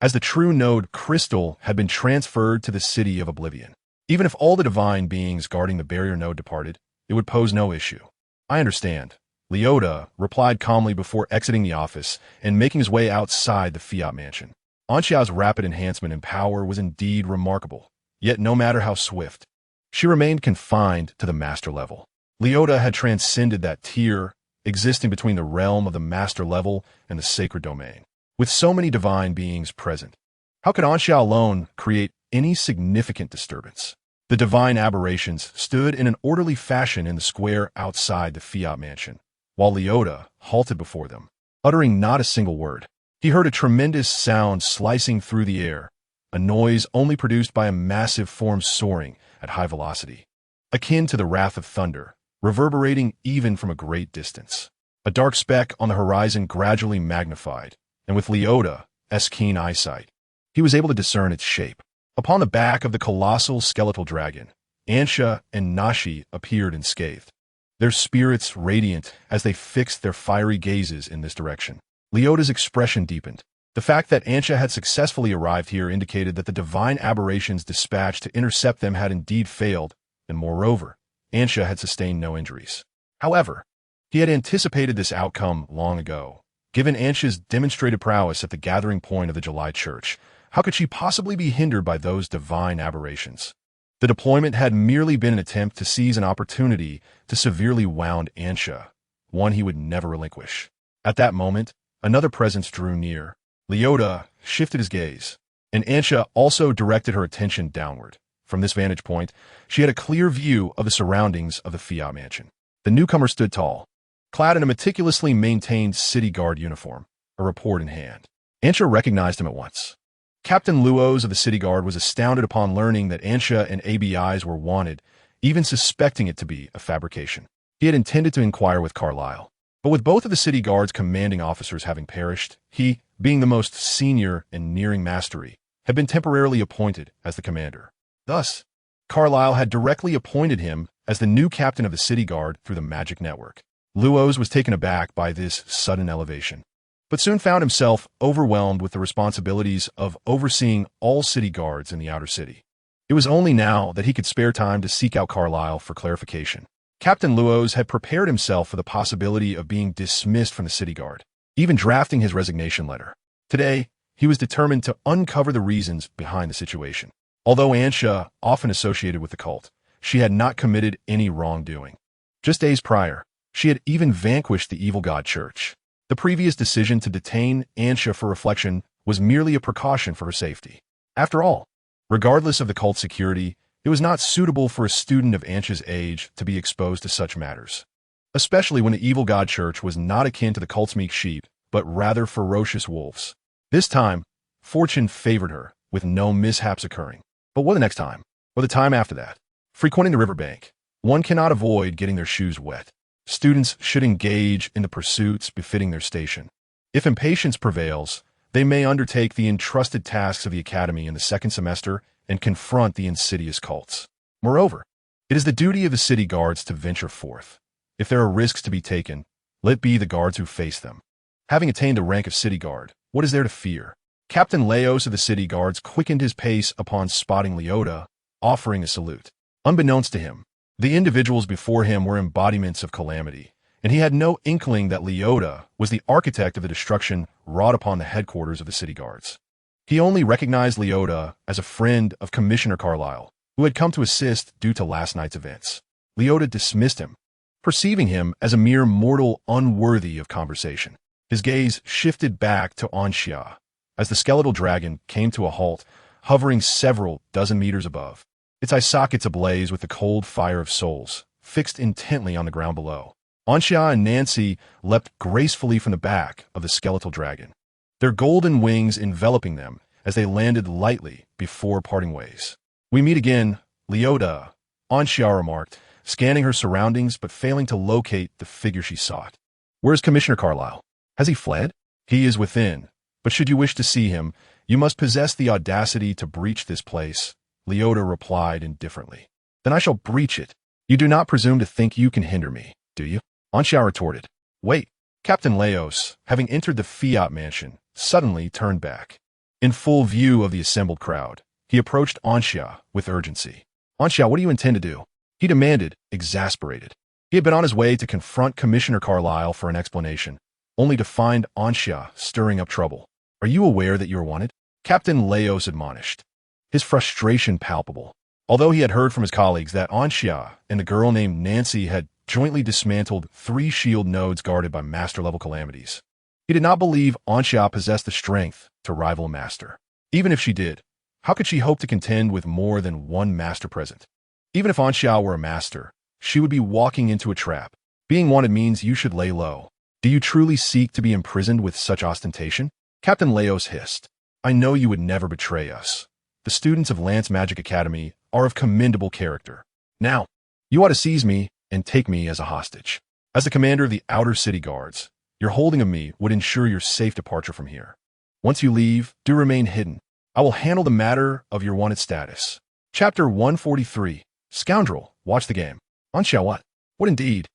S1: as the true node crystal had been transferred to the city of Oblivion. Even if all the divine beings guarding the barrier node departed, it would pose no issue. I understand, Leota replied calmly before exiting the office and making his way outside the Fiat mansion. Anxia's rapid enhancement in power was indeed remarkable, yet no matter how swift, she remained confined to the master level. Leota had transcended that tier existing between the realm of the master level and the sacred domain. With so many divine beings present, how could Anxia alone create any significant disturbance? The divine aberrations stood in an orderly fashion in the square outside the Fiat mansion, while Leota halted before them, uttering not a single word. He heard a tremendous sound slicing through the air, a noise only produced by a massive form soaring at high velocity, akin to the wrath of thunder, reverberating even from a great distance. A dark speck on the horizon gradually magnified, and with Leota's keen eyesight, he was able to discern its shape. Upon the back of the colossal skeletal dragon, Anxia and Nashi appeared unscathed, their spirits radiant as they fixed their fiery gazes in this direction. Leota's expression deepened. The fact that Anxia had successfully arrived here indicated that the divine aberrations dispatched to intercept them had indeed failed, and moreover, Anxia had sustained no injuries. However, he had anticipated this outcome long ago. Given Anxia's demonstrated prowess at the gathering point of the July Church, how could she possibly be hindered by those divine aberrations? The deployment had merely been an attempt to seize an opportunity to severely wound Anxia, one he would never relinquish. At that moment, another presence drew near. Leota shifted his gaze, and Anxia also directed her attention downward. From this vantage point, she had a clear view of the surroundings of the Fiat mansion. The newcomer stood tall, clad in a meticulously maintained city guard uniform, a report in hand. Anxia recognized him at once. Captain Luos of the city guard was astounded upon learning that Anxia and ABIs were wanted, even suspecting it to be a fabrication. He had intended to inquire with Carlyle, but with both of the city guard's commanding officers having perished, he, being the most senior and nearing mastery, had been temporarily appointed as the commander. Thus, Carlyle had directly appointed him as the new captain of the city guard through the magic network. Luos was taken aback by this sudden elevation, but soon found himself overwhelmed with the responsibilities of overseeing all city guards in the outer city. It was only now that he could spare time to seek out Carlyle for clarification. Captain Luos had prepared himself for the possibility of being dismissed from the city guard, even drafting his resignation letter. Today, he was determined to uncover the reasons behind the situation. Although Ansha, often associated with the cult, she had not committed any wrongdoing. Just days prior, she had even vanquished the evil god church. The previous decision to detain Ansha for reflection was merely a precaution for her safety. After all, regardless of the cult's security, it was not suitable for a student of Ansha's age to be exposed to such matters, especially when the evil god church was not akin to the cult's meek sheep, but rather ferocious wolves. This time, fortune favored her, with no mishaps occurring. But what the next time? Or the time after that? Frequenting the riverbank, one cannot avoid getting their shoes wet. Students should engage in the pursuits befitting their station. If impatience prevails, they may undertake the entrusted tasks of the academy in the second semester and confront the insidious cults. Moreover, it is the duty of the city guards to venture forth. If there are risks to be taken, let it be the guards who face them. Having attained the rank of city guard, what is there to fear? Captain Leos of the city guards quickened his pace upon spotting Leota, offering a salute. Unbeknownst to him, the individuals before him were embodiments of Calamity, and he had no inkling that Leota was the architect of the destruction wrought upon the headquarters of the city guards. He only recognized Leota as a friend of Commissioner Carlyle, who had come to assist due to last night's events. Leota dismissed him, perceiving him as a mere mortal unworthy of conversation. His gaze shifted back to Anxia, as the skeletal dragon came to a halt, hovering several dozen meters above, its eye sockets ablaze with the cold fire of souls, fixed intently on the ground below. Anxia and Nancy leapt gracefully from the back of the skeletal dragon, their golden wings enveloping them as they landed lightly before parting ways. "We meet again, Leota," Anxia remarked, scanning her surroundings but failing to locate the figure she sought. "Where's Commissioner Carlyle? Has he fled?" "He is within, but should you wish to see him, you must possess the audacity to breach this place," Leota replied indifferently. "Then I shall breach it. You do not presume to think you can hinder me, do you?" Anxia retorted. "Wait." Captain Leos, having entered the Fiat mansion, suddenly turned back. In full view of the assembled crowd, he approached Anxia with urgency. "Anxia, what do you intend to do?" he demanded, exasperated. He had been on his way to confront Commissioner Carlyle for an explanation, only to find Anxia stirring up trouble. "Are you aware that you are wanted?" Captain Leos admonished, his frustration palpable. Although he had heard from his colleagues that Anxia and the girl named Nancy had jointly dismantled 3 shield nodes guarded by master-level calamities, he did not believe Anxia possessed the strength to rival a master. Even if she did, how could she hope to contend with more than one master present? Even if Anxia were a master, she would be walking into a trap. Being wanted means you should lay low. Do you truly seek to be imprisoned with such ostentation? Captain Leos hissed. "I know you would never betray us. The students of Lance Magic Academy are of commendable character. Now, you ought to seize me and take me as a hostage. As the commander of the outer city guards, your holding of me would ensure your safe departure from here. Once you leave, do remain hidden. I will handle the matter of your wanted status." Chapter 143. Scoundrel, watch the game. Anxia, what? What indeed?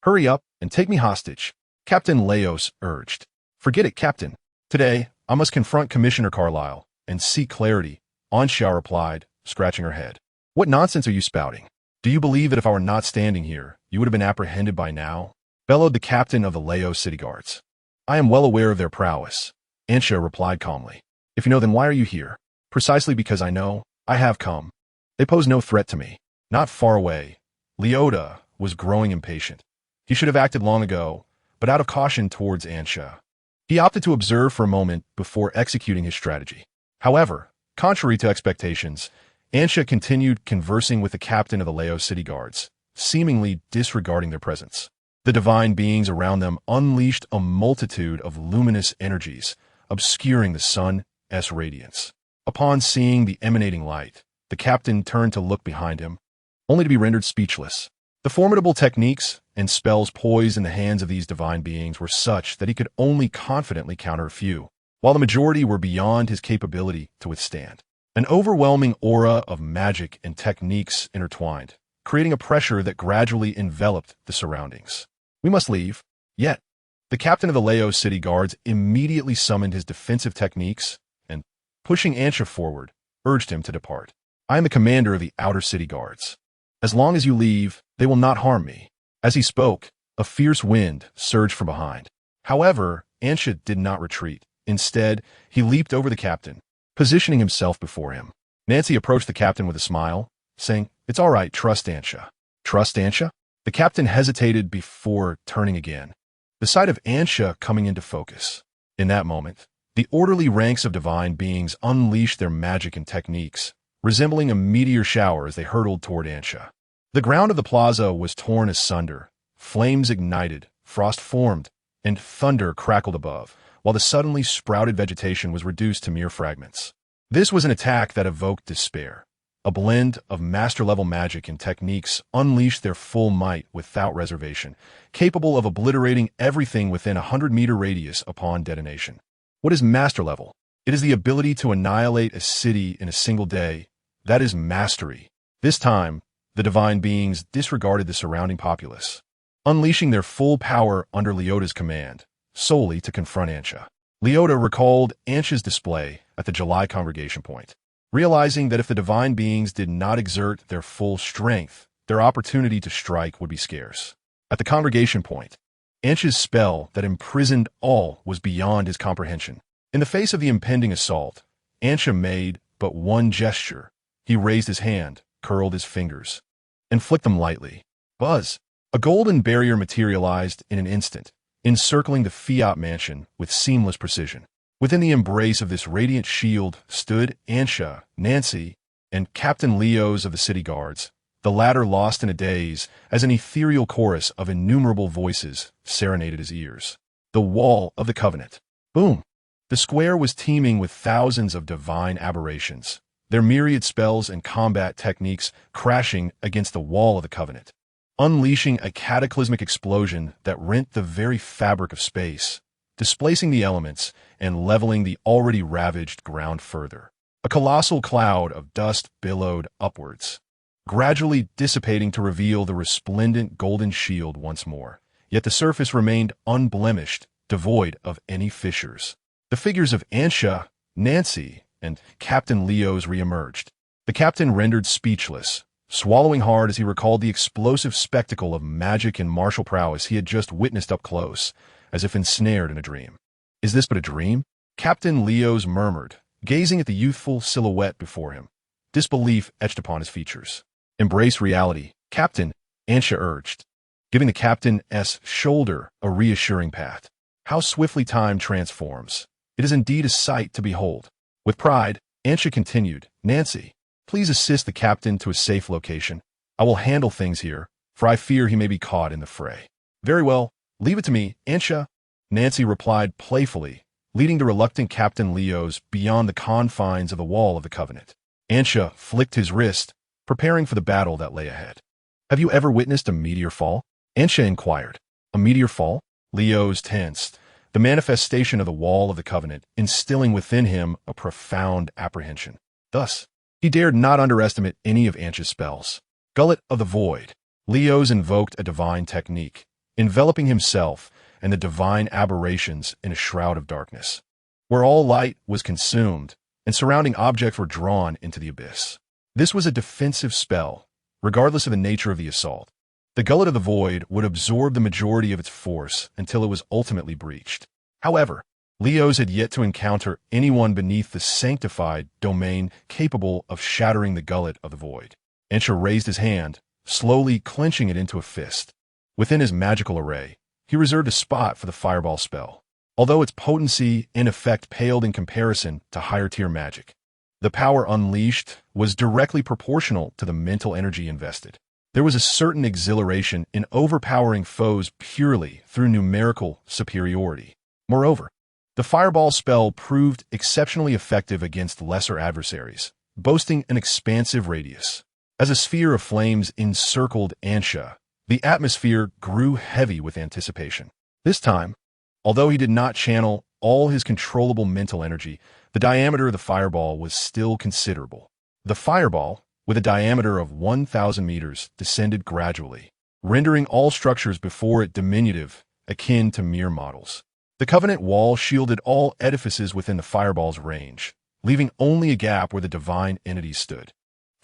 S1: Hurry up and take me hostage, Captain Leos urged. "Forget it, Captain. Today, I must confront Commissioner Carlyle and seek clarity," Anxia replied, scratching her head. "What nonsense are you spouting? Do you believe that if I were not standing here, you would have been apprehended by now?" bellowed the captain of the Leos city guards. "I am well aware of their prowess," Anxia replied calmly. "If you know, then why are you here?" "Precisely because I know. I have come. They pose no threat to me." Not far away, Leota was growing impatient. He should have acted long ago, but out of caution towards Anxia, he opted to observe for a moment before executing his strategy. However, contrary to expectations, Anxia continued conversing with the captain of the Leos city guards, seemingly disregarding their presence. The divine beings around them unleashed a multitude of luminous energies, obscuring the sun's radiance. Upon seeing the emanating light, the captain turned to look behind him, only to be rendered speechless. The formidable techniques and spells poised in the hands of these divine beings were such that he could only confidently counter a few, while the majority were beyond his capability to withstand. An overwhelming aura of magic and techniques intertwined, creating a pressure that gradually enveloped the surroundings. "We must leave." Yet, the captain of the Leos city guards immediately summoned his defensive techniques and, pushing Anxia forward, urged him to depart. I am the commander of the outer city guards. As long as you leave, they will not harm me." As he spoke, a fierce wind surged from behind. However, Ansha did not retreat. Instead, he leaped over the captain, positioning himself before him. Nancy approached the captain with a smile, saying, "It's all right, trust Ansha." "Trust Ansha?" The captain hesitated before turning again, the sight of Ansha coming into focus. In that moment, the orderly ranks of divine beings unleashed their magic and techniques, resembling a meteor shower as they hurtled toward Ansha. The ground of the plaza was torn asunder, flames ignited, frost formed, and thunder crackled above, while the suddenly sprouted vegetation was reduced to mere fragments. This was an attack that evoked despair. A blend of master-level magic and techniques unleashed their full might without reservation, capable of obliterating everything within a 100-meter radius upon detonation. What is master level? It is the ability to annihilate a city in a single day. That is mastery. This time, the divine beings disregarded the surrounding populace, unleashing their full power under Leota's command, solely to confront Ansha. Leota recalled Ansha's display at the July congregation point, realizing that if the divine beings did not exert their full strength, their opportunity to strike would be scarce. At the congregation point, Ansha's spell that imprisoned all was beyond his comprehension. In the face of the impending assault, Ansha made but one gesture. He raised his hand, curled his fingers, and flicked them lightly. Buzz! A golden barrier materialized in an instant, encircling the Fiat mansion with seamless precision. Within the embrace of this radiant shield stood Ansha, Nancy, and Captain Leos of the city guards, the latter lost in a daze as an ethereal chorus of innumerable voices serenaded his ears. The wall of the covenant. Boom! The square was teeming with thousands of divine aberrations, their myriad spells and combat techniques crashing against the wall of the covenant, unleashing a cataclysmic explosion that rent the very fabric of space, displacing the elements and leveling the already ravaged ground further. A colossal cloud of dust billowed upwards, gradually dissipating to reveal the resplendent golden shield once more. Yet the surface remained unblemished, devoid of any fissures. The figures of Ansha, Nancy, and Captain Leos reemerged. The captain rendered speechless, swallowing hard as he recalled the explosive spectacle of magic and martial prowess he had just witnessed up close, as if ensnared in a dream. "Is this but a dream?" Captain Leos murmured, gazing at the youthful silhouette before him. Disbelief etched upon his features. "Embrace reality, Captain," Ansha urged, giving the captain's shoulder a reassuring pat. How swiftly time transforms. It is indeed a sight to behold. With pride, Ansha continued, "Nancy, please assist the captain to a safe location. I will handle things here, for I fear he may be caught in the fray." "Very well, leave it to me, Ansha," Nancy replied playfully, leading the reluctant Captain Leos beyond the confines of the wall of the covenant. Ansha flicked his wrist, preparing for the battle that lay ahead. "Have you ever witnessed a meteor fall?" Ansha inquired. "A meteor fall?" Leos tensed, the manifestation of the wall of the covenant instilling within him a profound apprehension. Thus, he dared not underestimate any of Ansha's spells. Gullet of the Void. Leos invoked a divine technique, enveloping himself and the divine aberrations in a shroud of darkness, where all light was consumed and surrounding objects were drawn into the abyss. This was a defensive spell, regardless of the nature of the assault. The Gullet of the Void would absorb the majority of its force until it was ultimately breached. However, Leos had yet to encounter anyone beneath the sanctified domain capable of shattering the Gullet of the Void. Ansha raised his hand, slowly clenching it into a fist. Within his magical array, he reserved a spot for the Fireball spell, although its potency and effect paled in comparison to higher-tier magic. The power unleashed was directly proportional to the mental energy invested. There was a certain exhilaration in overpowering foes purely through numerical superiority. Moreover, the Fireball spell proved exceptionally effective against lesser adversaries, boasting an expansive radius. As a sphere of flames encircled Ansha, the atmosphere grew heavy with anticipation. This time, although he did not channel all his controllable mental energy, the diameter of the Fireball was still considerable. The Fireball, with a diameter of 1,000 meters, descended gradually, rendering all structures before it diminutive, akin to mere models. The Covenant wall shielded all edifices within the Fireball's range, leaving only a gap where the divine entities stood.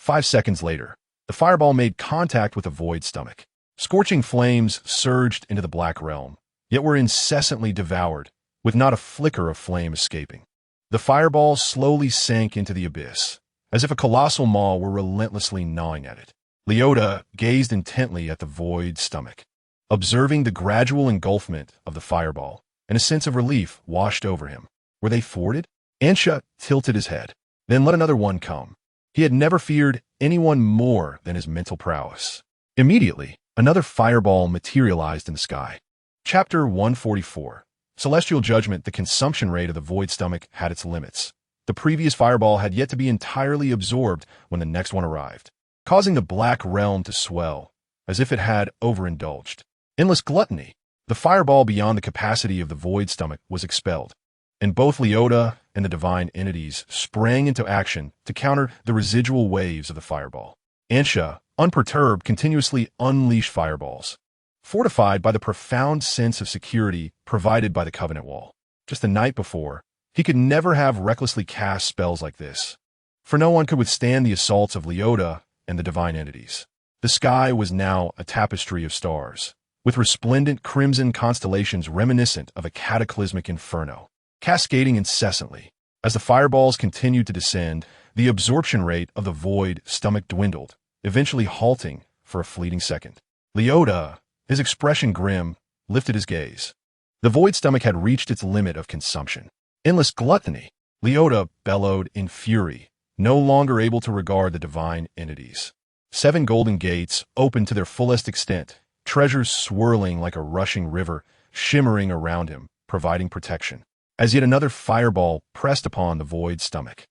S1: 5 seconds later, the fireball made contact with the void stomach. Scorching flames surged into the black realm, yet were incessantly devoured, with not a flicker of flame escaping. The fireball slowly sank into the abyss, as if a colossal maw were relentlessly gnawing at it. Leota gazed intently at the void stomach, observing the gradual engulfment of the fireball, and a sense of relief washed over him. Were they thwarted? Ansha tilted his head, then let another one come. He had never feared anyone more than his mental prowess. Immediately, another fireball materialized in the sky. Chapter 144. Celestial Judgment. The consumption rate of the void stomach had its limits. The previous fireball had yet to be entirely absorbed when the next one arrived, causing the black realm to swell, as if it had overindulged. Endless gluttony. The fireball beyond the capacity of the void stomach was expelled, and both Leota and the divine entities sprang into action to counter the residual waves of the fireball. Ansha, unperturbed, continuously unleashed fireballs, fortified by the profound sense of security provided by the Covenant Wall. Just the night before, he could never have recklessly cast spells like this, for no one could withstand the assaults of Leota and the divine entities. The sky was now a tapestry of stars, with resplendent crimson constellations reminiscent of a cataclysmic inferno, cascading incessantly. As the fireballs continued to descend, the absorption rate of the void stomach dwindled, eventually halting for a fleeting second. Leota, his expression grim, lifted his gaze. The void stomach had reached its limit of consumption. Endless gluttony. Leota bellowed in fury, no longer able to regard the divine entities. 7 golden gates opened to their fullest extent, treasures swirling like a rushing river, shimmering around him, providing protection. As yet another fireball pressed upon the void stomach.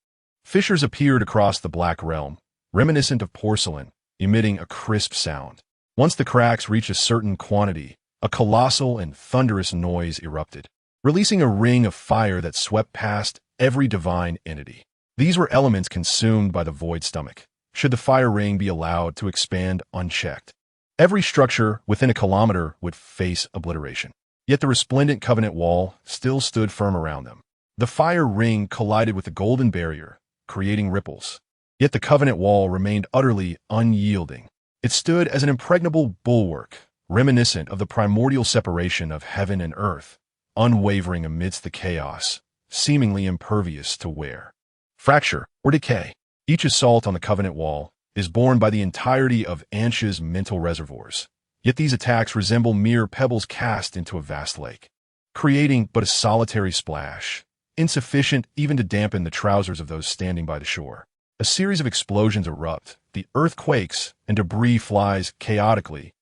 S1: Fissures appeared across the black realm, reminiscent of porcelain, emitting a crisp sound. Once the cracks reached a certain quantity, a colossal and thunderous noise erupted, releasing a ring of fire that swept past every divine entity. These were elements consumed by the void stomach, should the fire ring be allowed to expand unchecked. Every structure within a kilometer would face obliteration. Yet the resplendent Covenant Wall still stood firm around them. The fire ring collided with the golden barrier, creating ripples. Yet the Covenant Wall remained utterly unyielding. It stood as an impregnable bulwark, reminiscent of the primordial separation of heaven and earth, unwavering amidst the chaos, seemingly impervious to wear, fracture, or decay. Each assault on the Covenant Wall is borne by the entirety of Ansha's mental reservoirs. Yet these attacks resemble mere pebbles cast into a vast lake, creating but a solitary splash, insufficient even to dampen the trousers of those standing by the shore. A series of explosions erupt, the earth quakes, and debris flies chaotically,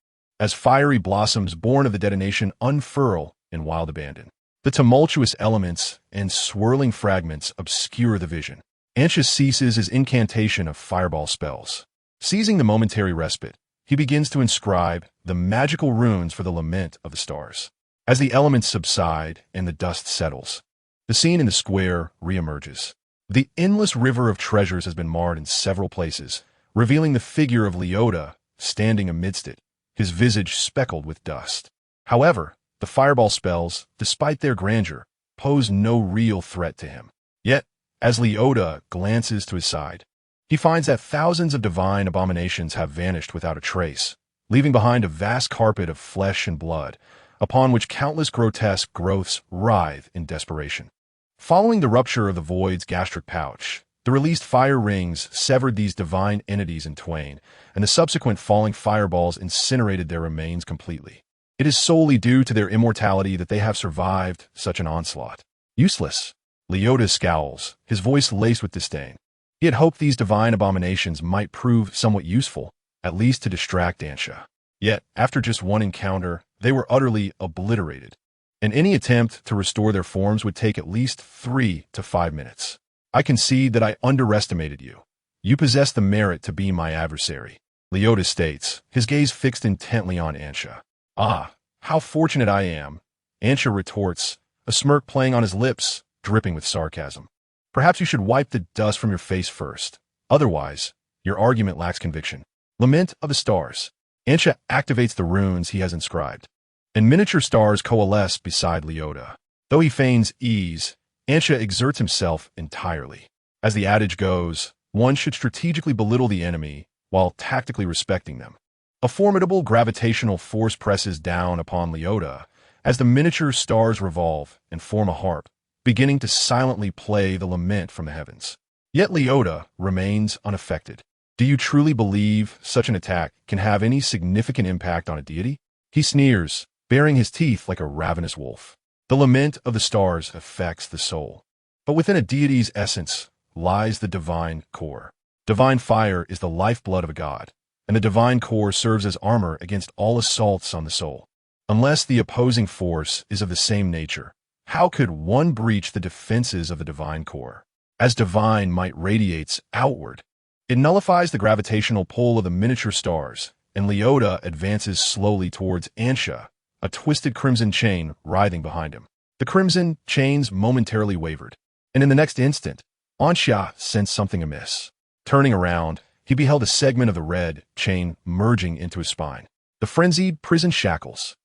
S1: as fiery blossoms born of the detonation unfurl in wild abandon. The tumultuous elements and swirling fragments obscure the vision. Ansha ceases his incantation of fireball spells. Seizing the momentary respite, he begins to inscribe the magical runes for the lament of the stars. As the elements subside and the dust settles, the scene in the square reemerges. The endless river of treasures has been marred in several places, revealing the figure of Leota standing amidst it, his visage speckled with dust. However, the fireball spells, despite their grandeur, pose no real threat to him. Yet, as Leota glances to his side, he finds that thousands of divine abominations have vanished without a trace, leaving behind a vast carpet of flesh and blood, upon which countless grotesque growths writhe in desperation. Following the rupture of the void's gastric pouch, the released fire rings severed these divine entities in twain, and the subsequent falling fireballs incinerated their remains completely. It is solely due to their immortality that they have survived such an onslaught. Useless. Leota scowls, his voice laced with disdain. He had hoped these divine abominations might prove somewhat useful, at least to distract Ansha. Yet, after just one encounter, they were utterly obliterated, and any attempt to restore their forms would take at least 3 to 5 minutes. I concede that I underestimated you. You possess the merit to be my adversary, Leota states, his gaze fixed intently on Ansha. Ah, how fortunate I am, Ansha retorts, a smirk playing on his lips, dripping with sarcasm. Perhaps you should wipe the dust from your face first. Otherwise, your argument lacks conviction. Lament of the Stars. Ansha activates the runes he has inscribed, and miniature stars coalesce beside Leota. Though he feigns ease, Ansha exerts himself entirely. As the adage goes, one should strategically belittle the enemy while tactically respecting them. A formidable gravitational force presses down upon Leota as the miniature stars revolve and form a harp, beginning to silently play the lament from the heavens. Yet Leota remains unaffected. Do you truly believe such an attack can have any significant impact on a deity? He sneers, baring his teeth like a ravenous wolf. The lament of the stars affects the soul. But within a deity's essence lies the divine core. Divine fire is the lifeblood of a god, and the divine core serves as armor against all assaults on the soul. Unless the opposing force is of the same nature, how could one breach the defenses of the divine core? As divine might radiates outward, it nullifies the gravitational pull of the miniature stars, and Leota advances slowly towards Ansha, a twisted crimson chain writhing behind him. The crimson chains momentarily wavered, and in the next instant, Ansha sensed something amiss. Turning around, he beheld a segment of the red chain merging into his spine. The frenzied prison shackles.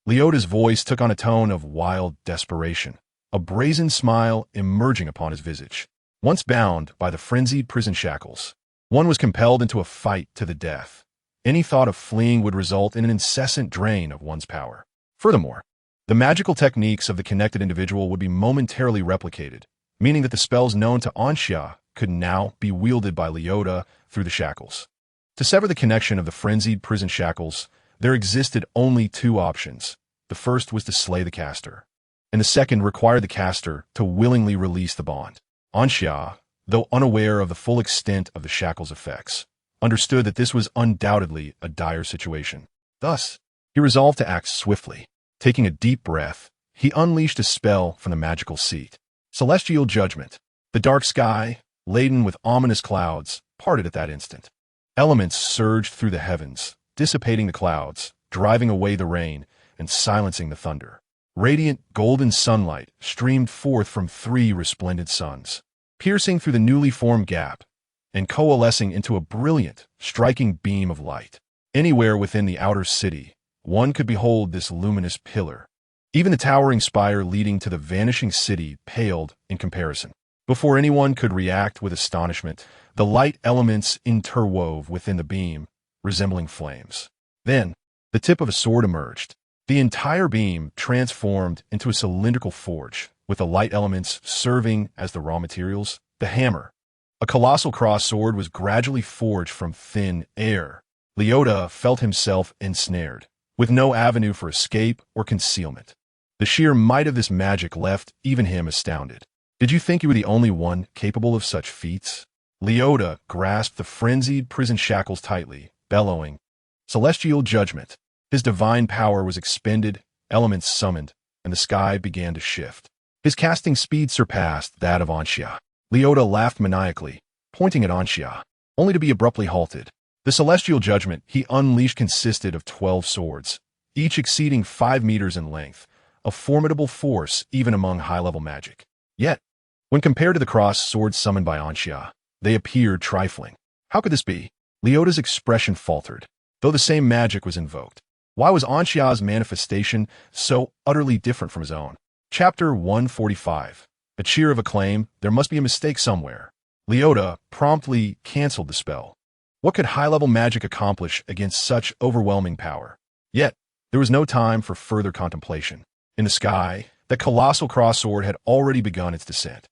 S1: Leota's voice took on a tone of wild desperation, a brazen smile emerging upon his visage. Once bound by the frenzied prison shackles, one was compelled into a fight to the death. Any thought of fleeing would result in an incessant drain of one's power. Furthermore, the magical techniques of the connected individual would be momentarily replicated, meaning that the spells known to Ansha could now be wielded by Leota through the shackles. To sever the connection of the frenzied prison shackles, there existed only two options. The first was to slay the caster, and the second required the caster to willingly release the bond. Ansha, though unaware of the full extent of the shackles' effects, understood that this was undoubtedly a dire situation. Thus, he resolved to act swiftly. Taking a deep breath, he unleashed a spell from the magical seat. Celestial Judgment. The dark sky, laden with ominous clouds, parted at that instant. Elements surged through the heavens, dissipating the clouds, driving away the rain, and silencing the thunder. Radiant golden sunlight streamed forth from 3 resplendent suns, piercing through the newly formed gap and coalescing into a brilliant, striking beam of light. Anywhere within the outer city, one could behold this luminous pillar. Even the towering spire leading to the vanishing city paled in comparison. Before anyone could react with astonishment, the light elements interwove within the beam, resembling flames. Then, the tip of a sword emerged. The entire beam transformed into a cylindrical forge, with the light elements serving as the raw materials. The hammer, a colossal cross sword, was gradually forged from thin air. Leota felt himself ensnared, with no avenue for escape or concealment. The sheer might of this magic left even him astounded. Did you think you were the only one capable of such feats? Leota grasped the frenzied prison shackles tightly, bellowing, "Celestial Judgment." His divine power was expended, elements summoned, and the sky began to shift. His casting speed surpassed that of Ansha. Leota laughed maniacally, pointing at Ansha, only to be abruptly halted. The Celestial Judgment he unleashed consisted of 12 swords, each exceeding 5 meters in length, a formidable force even among high-level magic. Yet, when compared to the cross swords summoned by Ansha, they appeared trifling. How could this be? Leota's expression faltered, though the same magic was invoked. Why was Ansha's manifestation so utterly different from his own? Chapter 145. A cheer of acclaim. There must be a mistake somewhere. Leota promptly canceled the spell. What could high-level magic accomplish against such overwhelming power? Yet, there was no time for further contemplation. In the sky, the colossal cross-sword had already begun its descent.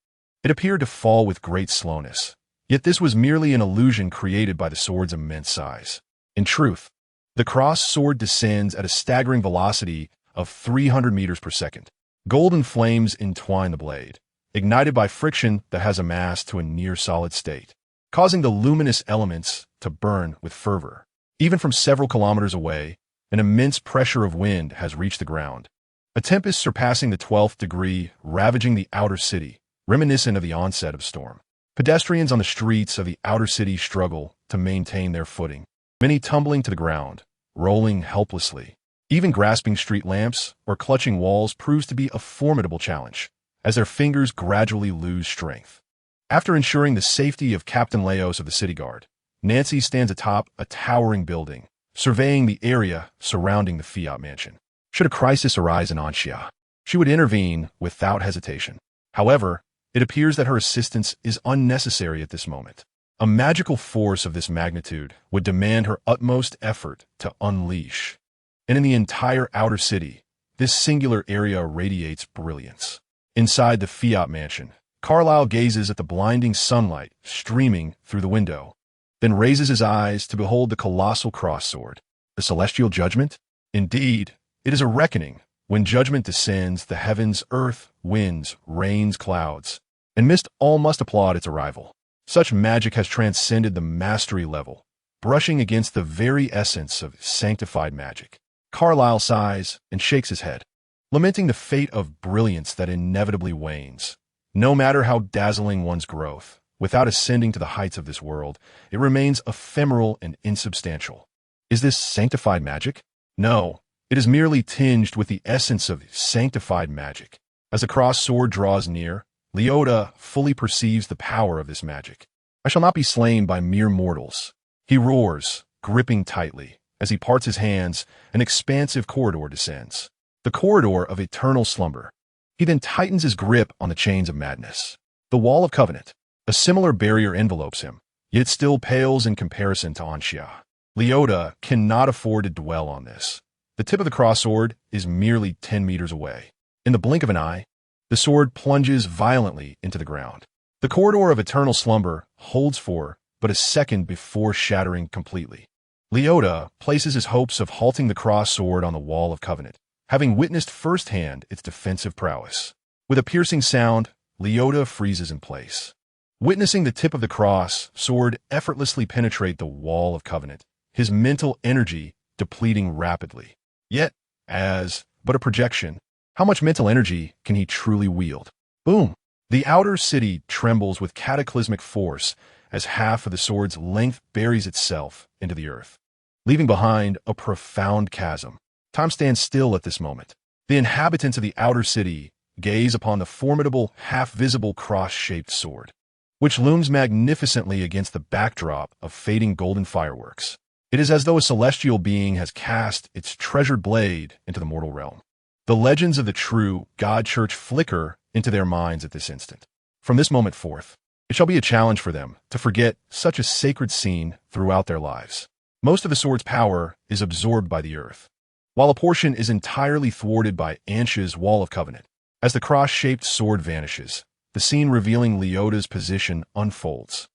S1: It appeared to fall with great slowness, yet this was merely an illusion created by the sword's immense size. In truth, the cross-sword descends at a staggering velocity of 300 meters per second. Golden flames entwine the blade, ignited by friction that has amassed to a near-solid state, causing the luminous elements to burn with fervor. Even from several kilometers away, an immense pressure of wind has reached the ground. A tempest surpassing the 12th degree, ravaging the outer city, reminiscent of the onset of a storm. Pedestrians on the streets of the outer city struggle to maintain their footing, many tumbling to the ground, rolling helplessly. Even grasping street lamps or clutching walls proves to be a formidable challenge, as their fingers gradually lose strength. After ensuring the safety of Captain Leos of the City Guard, Nancy stands atop a towering building, surveying the area surrounding the Fiat Mansion. Should a crisis arise in Ansha, she would intervene without hesitation. However, it appears that her assistance is unnecessary at this moment. A magical force of this magnitude would demand her utmost effort to unleash. And in the entire outer city, this singular area radiates brilliance. Inside the Fiat mansion, Carlyle gazes at the blinding sunlight streaming through the window, then raises his eyes to behold the colossal cross sword. The celestial judgment? Indeed, it is a reckoning. When judgment descends, the heavens, earth, winds, rains, clouds, and mist all must applaud its arrival. Such magic has transcended the mastery level, brushing against the very essence of sanctified magic. Carlyle sighs and shakes his head, lamenting the fate of brilliance that inevitably wanes. No matter how dazzling one's growth, without ascending to the heights of this world, it remains ephemeral and insubstantial. Is this sanctified magic? No, it is merely tinged with the essence of sanctified magic. As the cross sword draws near, Leota fully perceives the power of this magic. I shall not be slain by mere mortals. He roars, gripping tightly. As he parts his hands, an expansive corridor descends. The corridor of eternal slumber. He then tightens his grip on the chains of madness. The wall of covenant. A similar barrier envelopes him, yet still pales in comparison to Anxia. Leota cannot afford to dwell on this. The tip of the cross sword is merely 10 meters away. In the blink of an eye, the sword plunges violently into the ground. The corridor of eternal slumber holds for but a second before shattering completely. Leota places his hopes of halting the cross sword on the wall of covenant, having witnessed firsthand its defensive prowess. With a piercing sound, Leota freezes in place. Witnessing the tip of the cross sword effortlessly penetrate the wall of covenant, his mental energy depleting rapidly. Yet, as but a projection, how much mental energy can he truly wield? Boom! The outer city trembles with cataclysmic force as half of the sword's length buries itself into the earth, leaving behind a profound chasm. Time stands still at this moment. The inhabitants of the outer city gaze upon the formidable, half-visible cross-shaped sword, which looms magnificently against the backdrop of fading golden fireworks. It is as though a celestial being has cast its treasured blade into the mortal realm. The legends of the true God Church flicker into their minds at this instant. From this moment forth, it shall be a challenge for them to forget such a sacred scene throughout their lives. Most of the sword's power is absorbed by the earth, while a portion is entirely thwarted by Anxia's wall of covenant. As the cross-shaped sword vanishes, the scene revealing Leota's position unfolds.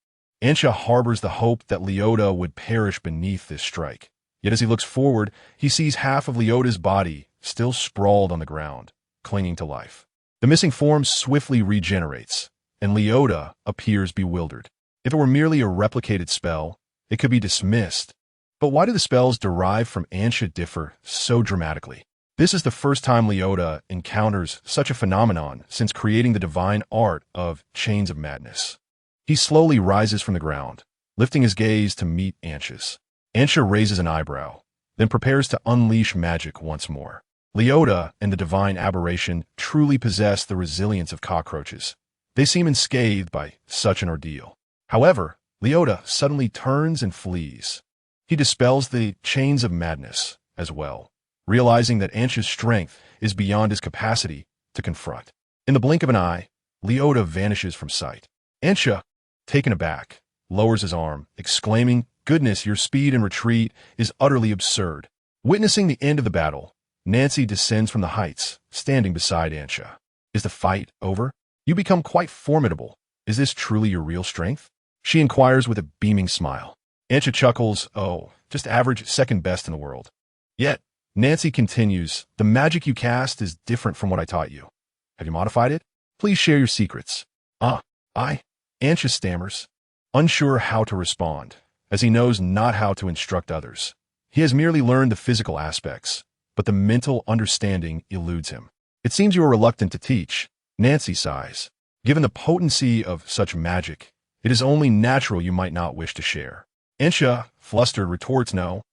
S1: Anxia harbors the hope that Leota would perish beneath this strike. Yet as he looks forward, he sees half of Leota's body still sprawled on the ground, clinging to life. The missing form swiftly regenerates, and Leota appears bewildered. If it were merely a replicated spell, it could be dismissed. But why do the spells derived from Anxia differ so dramatically? This is the first time Leota encounters such a phenomenon since creating the divine art of Chains of Madness. He slowly rises from the ground, lifting his gaze to meet Anxia's. Anxia raises an eyebrow, then prepares to unleash magic once more. Leota and the divine aberration truly possess the resilience of cockroaches. They seem unscathed by such an ordeal. However, Leota suddenly turns and flees. He dispels the chains of madness as well, realizing that Anxia's strength is beyond his capacity to confront. In the blink of an eye, Leota vanishes from sight. Anxia, taken aback, lowers his arm, exclaiming, "Goodness, your speed and retreat is utterly absurd." Witnessing the end of the battle, Nancy descends from the heights, standing beside Anxia. "Is the fight over? You become quite formidable. Is this truly your real strength?" She inquires with a beaming smile. Anxia chuckles, "Oh, just average second best in the world." Yet, Nancy continues, "The magic you cast is different from what I taught you. Have you modified it? Please share your secrets." Anxia stammers, unsure how to respond, as he knows not how to instruct others. He has merely learned the physical aspects, but the mental understanding eludes him. "It seems you are reluctant to teach," Nancy sighs. "Given the potency of such magic, it is only natural you might not wish to share." Anxia, flustered, retorts, "No,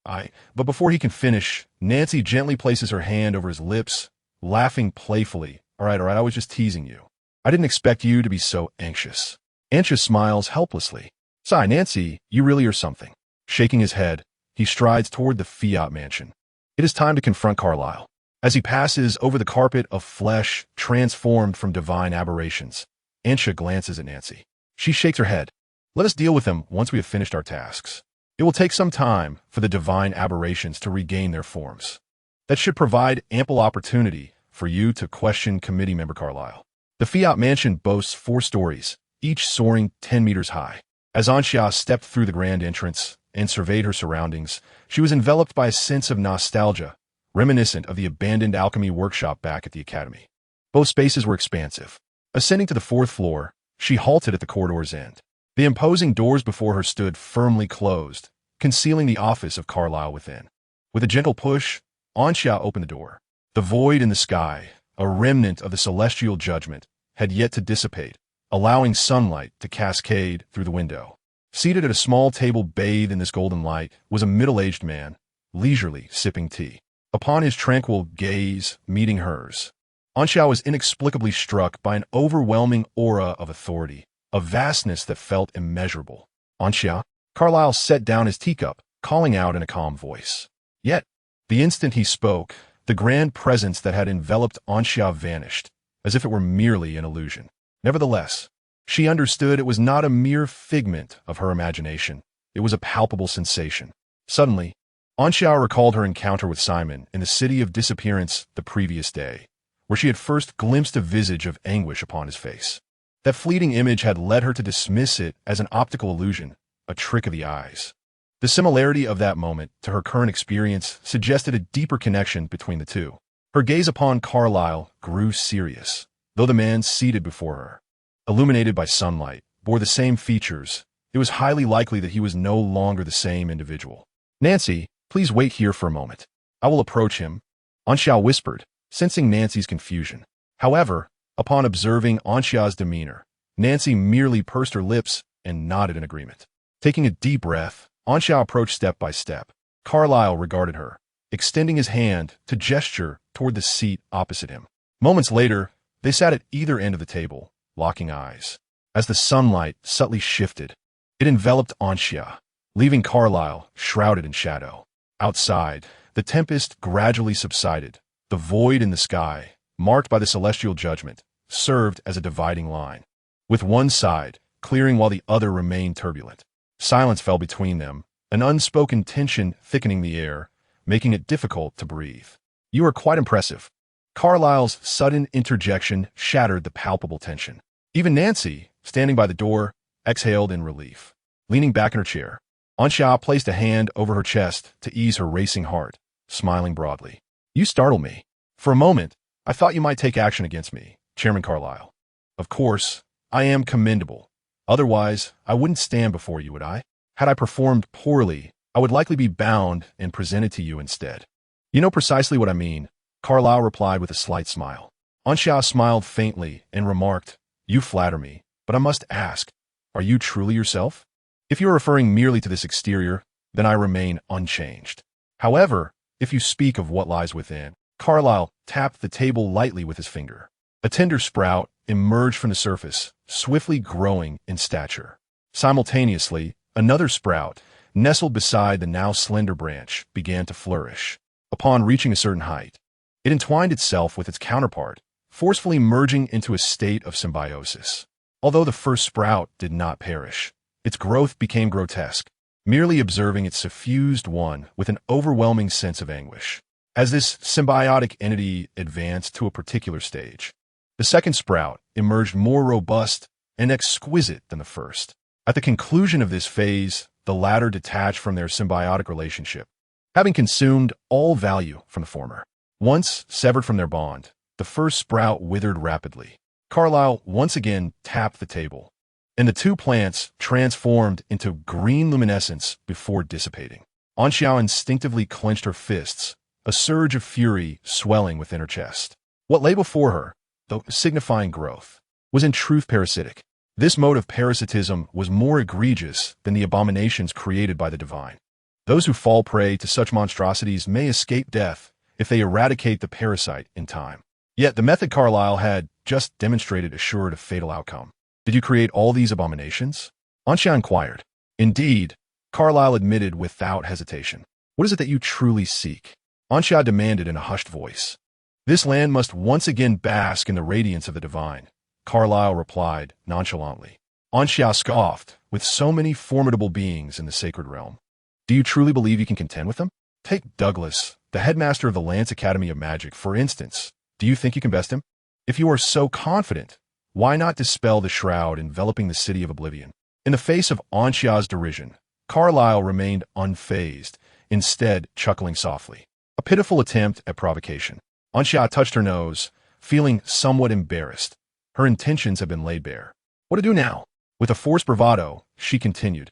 S1: but before he can finish, Nancy gently places her hand over his lips, laughing playfully. All right, I was just teasing you. I didn't expect you to be so anxious." Anxia smiles helplessly. "Sigh, Nancy, you really are something." Shaking his head, he strides toward the Fiat mansion. It is time to confront Carlyle. As he passes over the carpet of flesh transformed from divine aberrations, Anxia glances at Nancy. She shakes her head, Let us deal with them once we have finished our tasks. It will take some time for the divine aberrations to regain their forms. That should provide ample opportunity for you to question committee member Carlyle. The Fiat Mansion boasts 4 stories, each soaring 10 meters high. As Anxia stepped through the grand entrance and surveyed her surroundings, she was enveloped by a sense of nostalgia, reminiscent of the abandoned alchemy workshop back at the academy. Both spaces were expansive. Ascending to the 4th floor, she halted at the corridor's end. The imposing doors before her stood firmly closed, concealing the office of Carlyle within. With a gentle push, Anxia opened the door. The void in the sky, a remnant of the celestial judgment, had yet to dissipate, allowing sunlight to cascade through the window. Seated at a small table bathed in this golden light was a middle-aged man, leisurely sipping tea. Upon his tranquil gaze meeting hers, Anxia was inexplicably struck by an overwhelming aura of authority, a vastness that felt immeasurable. Anxia, Carlyle set down his teacup, calling out in a calm voice. Yet, the instant he spoke, the grand presence that had enveloped Anxia vanished, as if it were merely an illusion. Nevertheless, she understood it was not a mere figment of her imagination. It was a palpable sensation. Suddenly, Anxia recalled her encounter with Simon in the city of disappearance the previous day, where she had first glimpsed a visage of anguish upon his face. That fleeting image had led her to dismiss it as an optical illusion, a trick of the eyes. The similarity of that moment to her current experience suggested a deeper connection between the two. Her gaze upon Carlyle grew serious, though the man seated before her, illuminated by sunlight, bore the same features. It was highly likely that he was no longer the same individual. Nancy, please wait here for a moment. I will approach him, Anxia whispered, sensing Nancy's confusion. However, upon observing Anxia's demeanor, Nancy merely pursed her lips and nodded in agreement. Taking a deep breath, Anxia approached step by step. Carlyle regarded her, extending his hand to gesture toward the seat opposite him. Moments later, they sat at either end of the table, locking eyes. As the sunlight subtly shifted, it enveloped Anxia, leaving Carlyle shrouded in shadow. Outside, the tempest gradually subsided. The void in the sky, marked by the celestial judgment, served as a dividing line, with one side clearing while the other remained turbulent. Silence fell between them, an unspoken tension thickening the air, making it difficult to breathe. You are quite impressive. Carlyle's sudden interjection shattered the palpable tension. Even Nancy, standing by the door, exhaled in relief. Leaning back in her chair, Anxia placed a hand over her chest to ease her racing heart, smiling broadly. You startle me. For a moment, I thought you might take action against me, Chairman Carlyle. Of course, I am commendable. Otherwise, I wouldn't stand before you, would I? Had I performed poorly, I would likely be bound and presented to you instead. You know precisely what I mean, Carlyle replied with a slight smile. Anxia smiled faintly and remarked, You flatter me, but I must ask, are you truly yourself? If you are referring merely to this exterior, then I remain unchanged. However, if you speak of what lies within, Carlyle tapped the table lightly with his finger. A tender sprout emerged from the surface, swiftly growing in stature. Simultaneously, another sprout, nestled beside the now slender branch, began to flourish. Upon reaching a certain height, it entwined itself with its counterpart, forcefully merging into a state of symbiosis. Although the first sprout did not perish, its growth became grotesque, merely observing it suffused one with an overwhelming sense of anguish. As this symbiotic entity advanced to a particular stage, the second sprout emerged more robust and exquisite than the first. At the conclusion of this phase, the latter detached from their symbiotic relationship, having consumed all value from the former. Once severed from their bond, the first sprout withered rapidly. Carlyle once again tapped the table, and the two plants transformed into green luminescence before dissipating. Anxia instinctively clenched her fists, a surge of fury swelling within her chest. What lay before her, though signifying growth, was in truth parasitic. This mode of parasitism was more egregious than the abominations created by the divine. Those who fall prey to such monstrosities may escape death if they eradicate the parasite in time. Yet the method Carlyle had just demonstrated assured a fatal outcome. Did you create all these abominations? Anxia inquired. Indeed, Carlyle admitted without hesitation. What is it that you truly seek? Anxia demanded in a hushed voice. This land must once again bask in the radiance of the divine, Carlyle replied nonchalantly. Anxia scoffed, with so many formidable beings in the sacred realm. Do you truly believe you can contend with them? Take Douglas, the headmaster of the Lance Academy of Magic, for instance. Do you think you can best him? If you are so confident, why not dispel the shroud enveloping the city of oblivion? In the face of Ansha's derision, Carlyle remained unfazed, instead chuckling softly. A pitiful attempt at provocation. Ansha touched her nose, feeling somewhat embarrassed. Her intentions had been laid bare. What to do now? With a forced bravado, she continued.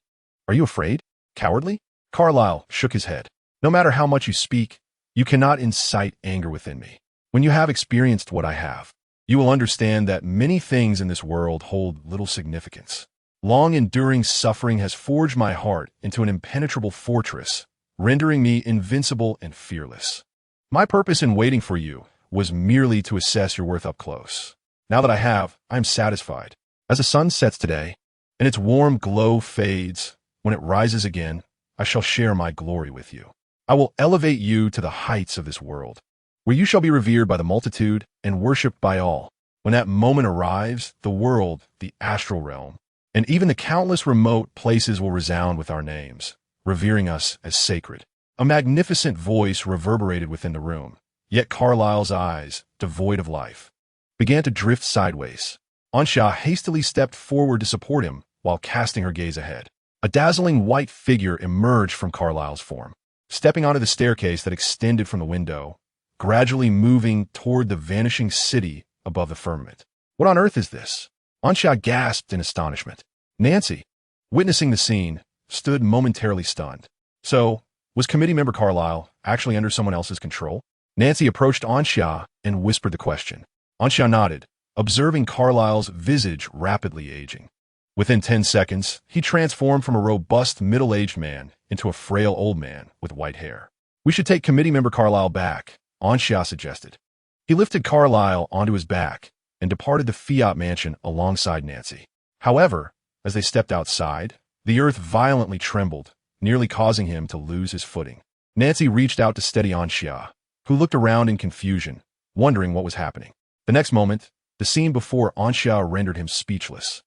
S1: Are you afraid? Cowardly? Carlyle shook his head. No matter how much you speak, you cannot incite anger within me. When you have experienced what I have, you will understand that many things in this world hold little significance. Long enduring suffering has forged my heart into an impenetrable fortress, rendering me invincible and fearless. My purpose in waiting for you was merely to assess your worth up close. Now that I have, I am satisfied. As the sun sets today, and its warm glow fades, when it rises again, I shall share my glory with you. I will elevate you to the heights of this world, where you shall be revered by the multitude and worshipped by all. When that moment arrives, the world, the astral realm, and even the countless remote places will resound with our names, revering us as sacred. A magnificent voice reverberated within the room, yet Carlyle's eyes, devoid of life, began to drift sideways. Ansha hastily stepped forward to support him while casting her gaze ahead. A dazzling white figure emerged from Carlyle's form, stepping onto the staircase that extended from the window, gradually moving toward the vanishing city above the firmament. What on earth is this? Ansha gasped in astonishment. Nancy, witnessing the scene, stood momentarily stunned. So, was committee member Carlyle actually under someone else's control? Nancy approached Ansha and whispered the question. Ansha nodded, observing Carlyle's visage rapidly aging. Within 10 seconds, he transformed from a robust middle-aged man into a frail old man with white hair. We should take committee member Carlyle back, Ansha suggested. He lifted Carlyle onto his back and departed the Fiat mansion alongside Nancy. However, as they stepped outside, the earth violently trembled, nearly causing him to lose his footing. Nancy reached out to steady Ansha, who looked around in confusion, wondering what was happening. The next moment, the scene before Ansha rendered him speechless.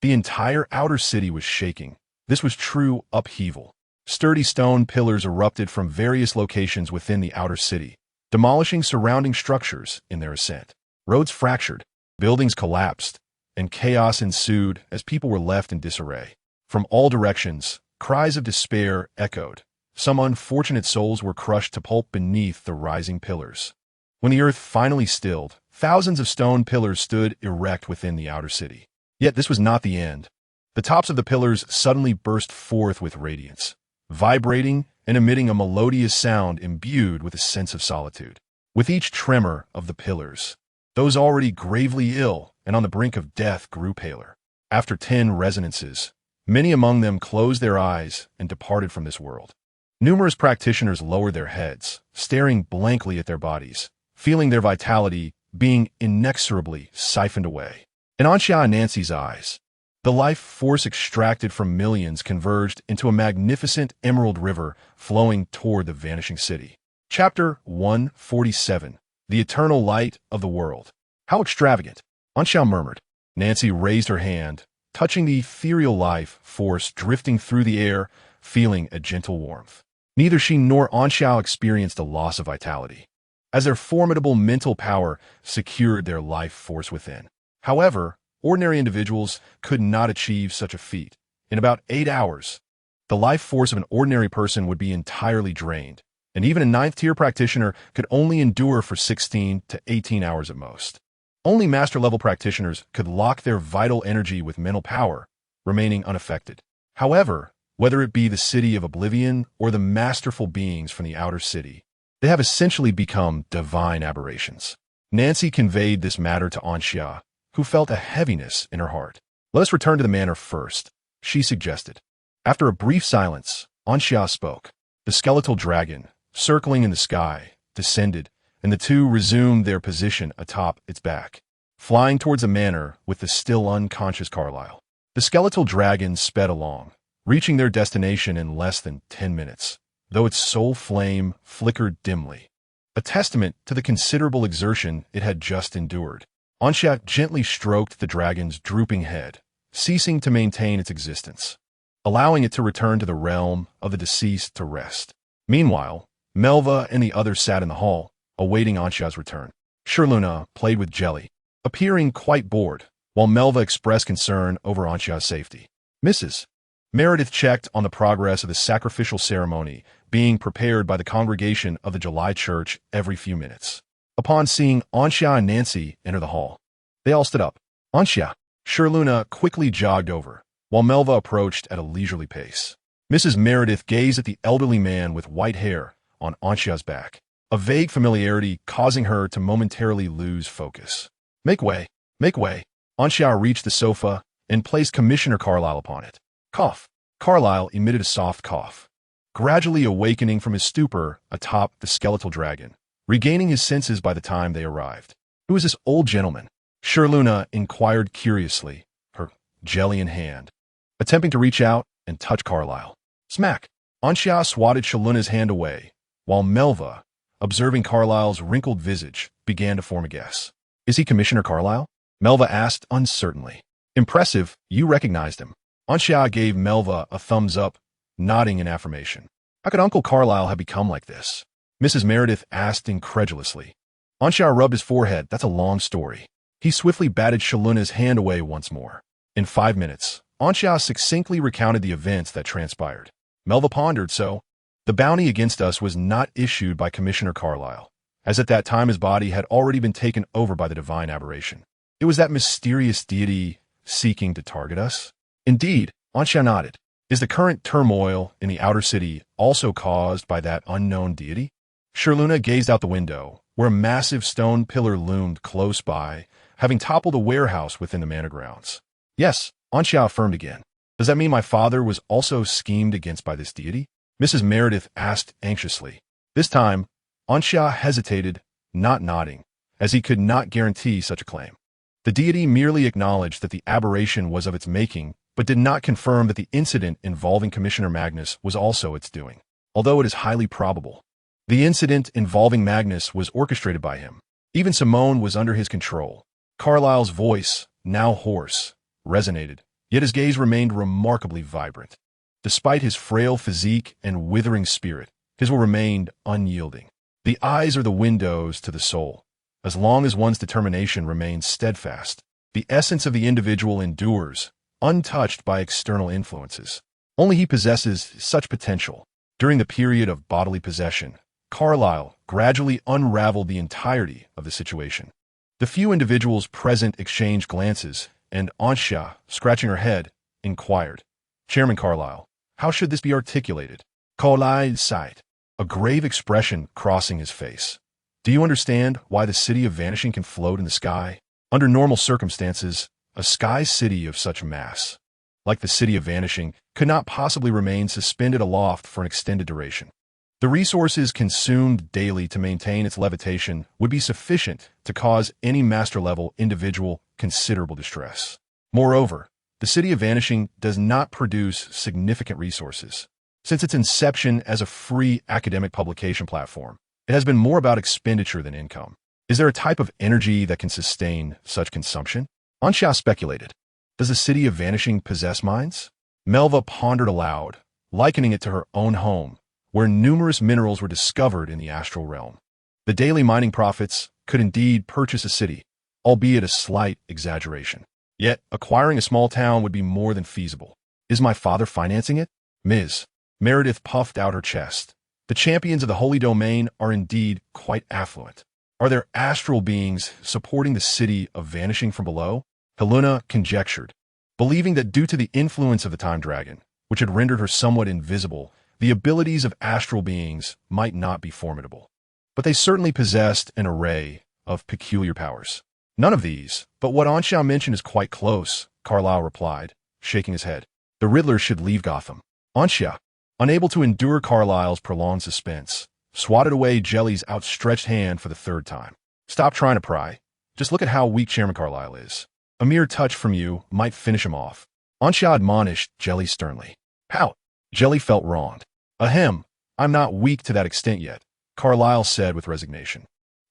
S1: The entire outer city was shaking. This was true upheaval. Sturdy stone pillars erupted from various locations within the outer city, demolishing surrounding structures in their ascent. Roads fractured, buildings collapsed, and chaos ensued as people were left in disarray. From all directions, cries of despair echoed. Some unfortunate souls were crushed to pulp beneath the rising pillars. When the earth finally stilled, thousands of stone pillars stood erect within the outer city. Yet this was not the end. The tops of the pillars suddenly burst forth with radiance, vibrating and emitting a melodious sound imbued with a sense of solitude. With each tremor of the pillars, those already gravely ill and on the brink of death grew paler. After 10 resonances, many among them closed their eyes and departed from this world. Numerous practitioners lowered their heads, staring blankly at their bodies, feeling their vitality being inexorably siphoned away. In Ansha and Nancy's eyes, the life force extracted from millions converged into a magnificent emerald river flowing toward the vanishing city. Chapter 147. The Eternal Light of the World. How extravagant, Ansha murmured. Nancy raised her hand, touching the ethereal life force drifting through the air, feeling a gentle warmth. Neither she nor Ansha experienced a loss of vitality, as their formidable mental power secured their life force within. However, ordinary individuals could not achieve such a feat. In about 8 hours, the life force of an ordinary person would be entirely drained, and even a 9th-tier practitioner could only endure for 16 to 18 hours at most. Only master-level practitioners could lock their vital energy with mental power, remaining unaffected. However, whether it be the city of oblivion or the masterful beings from the outer city, they have essentially become divine aberrations. Nancy conveyed this matter to Ansha, who felt a heaviness in her heart. Let us return to the manor first, she suggested. After a brief silence, Ansha spoke. The skeletal dragon, circling in the sky, descended, and the two resumed their position atop its back, flying towards the manor with the still unconscious Carlyle. The skeletal dragon sped along, reaching their destination in less than 10 minutes, though its soul flame flickered dimly, a testament to the considerable exertion it had just endured. Ansha gently stroked the dragon's drooping head, ceasing to maintain its existence, allowing it to return to the realm of the deceased to rest. Meanwhile, Melva and the others sat in the hall, awaiting Ansha's return. Sherluna played with Jelly, appearing quite bored, while Melva expressed concern over Ansha's safety. Mrs. Meredith checked on the progress of the sacrificial ceremony being prepared by the congregation of the July church every few minutes. Upon seeing Ansha and Nancy enter the hall, they all stood up. Ansha. Sherluna quickly jogged over, while Melva approached at a leisurely pace. Mrs. Meredith gazed at the elderly man with white hair on Ansha's back, a vague familiarity causing her to momentarily lose focus. Make way, make way. Ansha reached the sofa and placed Commissioner Carlyle upon it. Cough. Carlyle emitted a soft cough, gradually awakening from his stupor atop the skeletal dragon, regaining his senses by the time they arrived. Who is this old gentleman? Sherluna inquired curiously, her jelly in hand, attempting to reach out and touch Carlyle. Smack! Ansha swatted Sherluna's hand away, while Melva, observing Carlyle's wrinkled visage, began to form a guess. Is he Commissioner Carlyle? Melva asked uncertainly. Impressive, you recognized him. Ansha gave Melva a thumbs up, nodding in affirmation. How could Uncle Carlyle have become like this? Mrs. Meredith asked incredulously. Ansha rubbed his forehead. That's a long story. He swiftly batted Sherluna's hand away once more. In 5 minutes, Ansha succinctly recounted the events that transpired. Melva pondered. So, the bounty against us was not issued by Commissioner Carlyle, as at that time his body had already been taken over by the divine aberration. It was that mysterious deity seeking to target us? Indeed, Ansha nodded. Is the current turmoil in the outer city also caused by that unknown deity? Sherluna gazed out the window, where a massive stone pillar loomed close by, having toppled a warehouse within the manor grounds. Yes, Ansha affirmed again. Does that mean my father was also schemed against by this deity? Mrs. Meredith asked anxiously. This time, Ansha hesitated, not nodding, as he could not guarantee such a claim. The deity merely acknowledged that the aberration was of its making, but did not confirm that the incident involving Commissioner Magnus was also its doing, although it is highly probable. The incident involving Magnus was orchestrated by him. Even Simone was under his control. Carlyle's voice, now hoarse, resonated, yet his gaze remained remarkably vibrant. Despite his frail physique and withering spirit, his will remained unyielding. The eyes are the windows to the soul. As long as one's determination remains steadfast, the essence of the individual endures, untouched by external influences. Only he possesses such potential. During the period of bodily possession, Carlyle gradually unraveled the entirety of the situation. The few individuals present exchanged glances, and Ansha, scratching her head, inquired, Chairman Carlyle, how should this be articulated? Carlyle sighed, a grave expression crossing his face. Do you understand why the city of vanishing can float in the sky? Under normal circumstances, a sky city of such mass, like the city of vanishing, could not possibly remain suspended aloft for an extended duration. The resources consumed daily to maintain its levitation would be sufficient to cause any master-level individual considerable distress. Moreover, the city of vanishing does not produce significant resources. Since its inception as a free academic publication platform, it has been more about expenditure than income. Is there a type of energy that can sustain such consumption? Ansha speculated. Does the city of vanishing possess mines? Melva pondered aloud, likening it to her own home, where numerous minerals were discovered in the astral realm. The daily mining profits could indeed purchase a city, albeit a slight exaggeration. Yet, acquiring a small town would be more than feasible. Is my father financing it? Ms. Meredith puffed out her chest. The champions of the Holy Domain are indeed quite affluent. Are there astral beings supporting the city of vanishing from below? Helena conjectured, believing that due to the influence of the Time Dragon, which had rendered her somewhat invisible, the abilities of astral beings might not be formidable. But they certainly possessed an array of peculiar powers. None of these, but what Ansha mentioned is quite close, Carlyle replied, shaking his head. The Riddler should leave Gotham. Ansha, unable to endure Carlyle's prolonged suspense, swatted away Jelly's outstretched hand for the third time. Stop trying to pry. Just look at how weak Chairman Carlyle is. A mere touch from you might finish him off. Ansha admonished Jelly sternly. Pout. Jelly felt wronged. Ahem, I'm not weak to that extent yet, Carlyle said with resignation.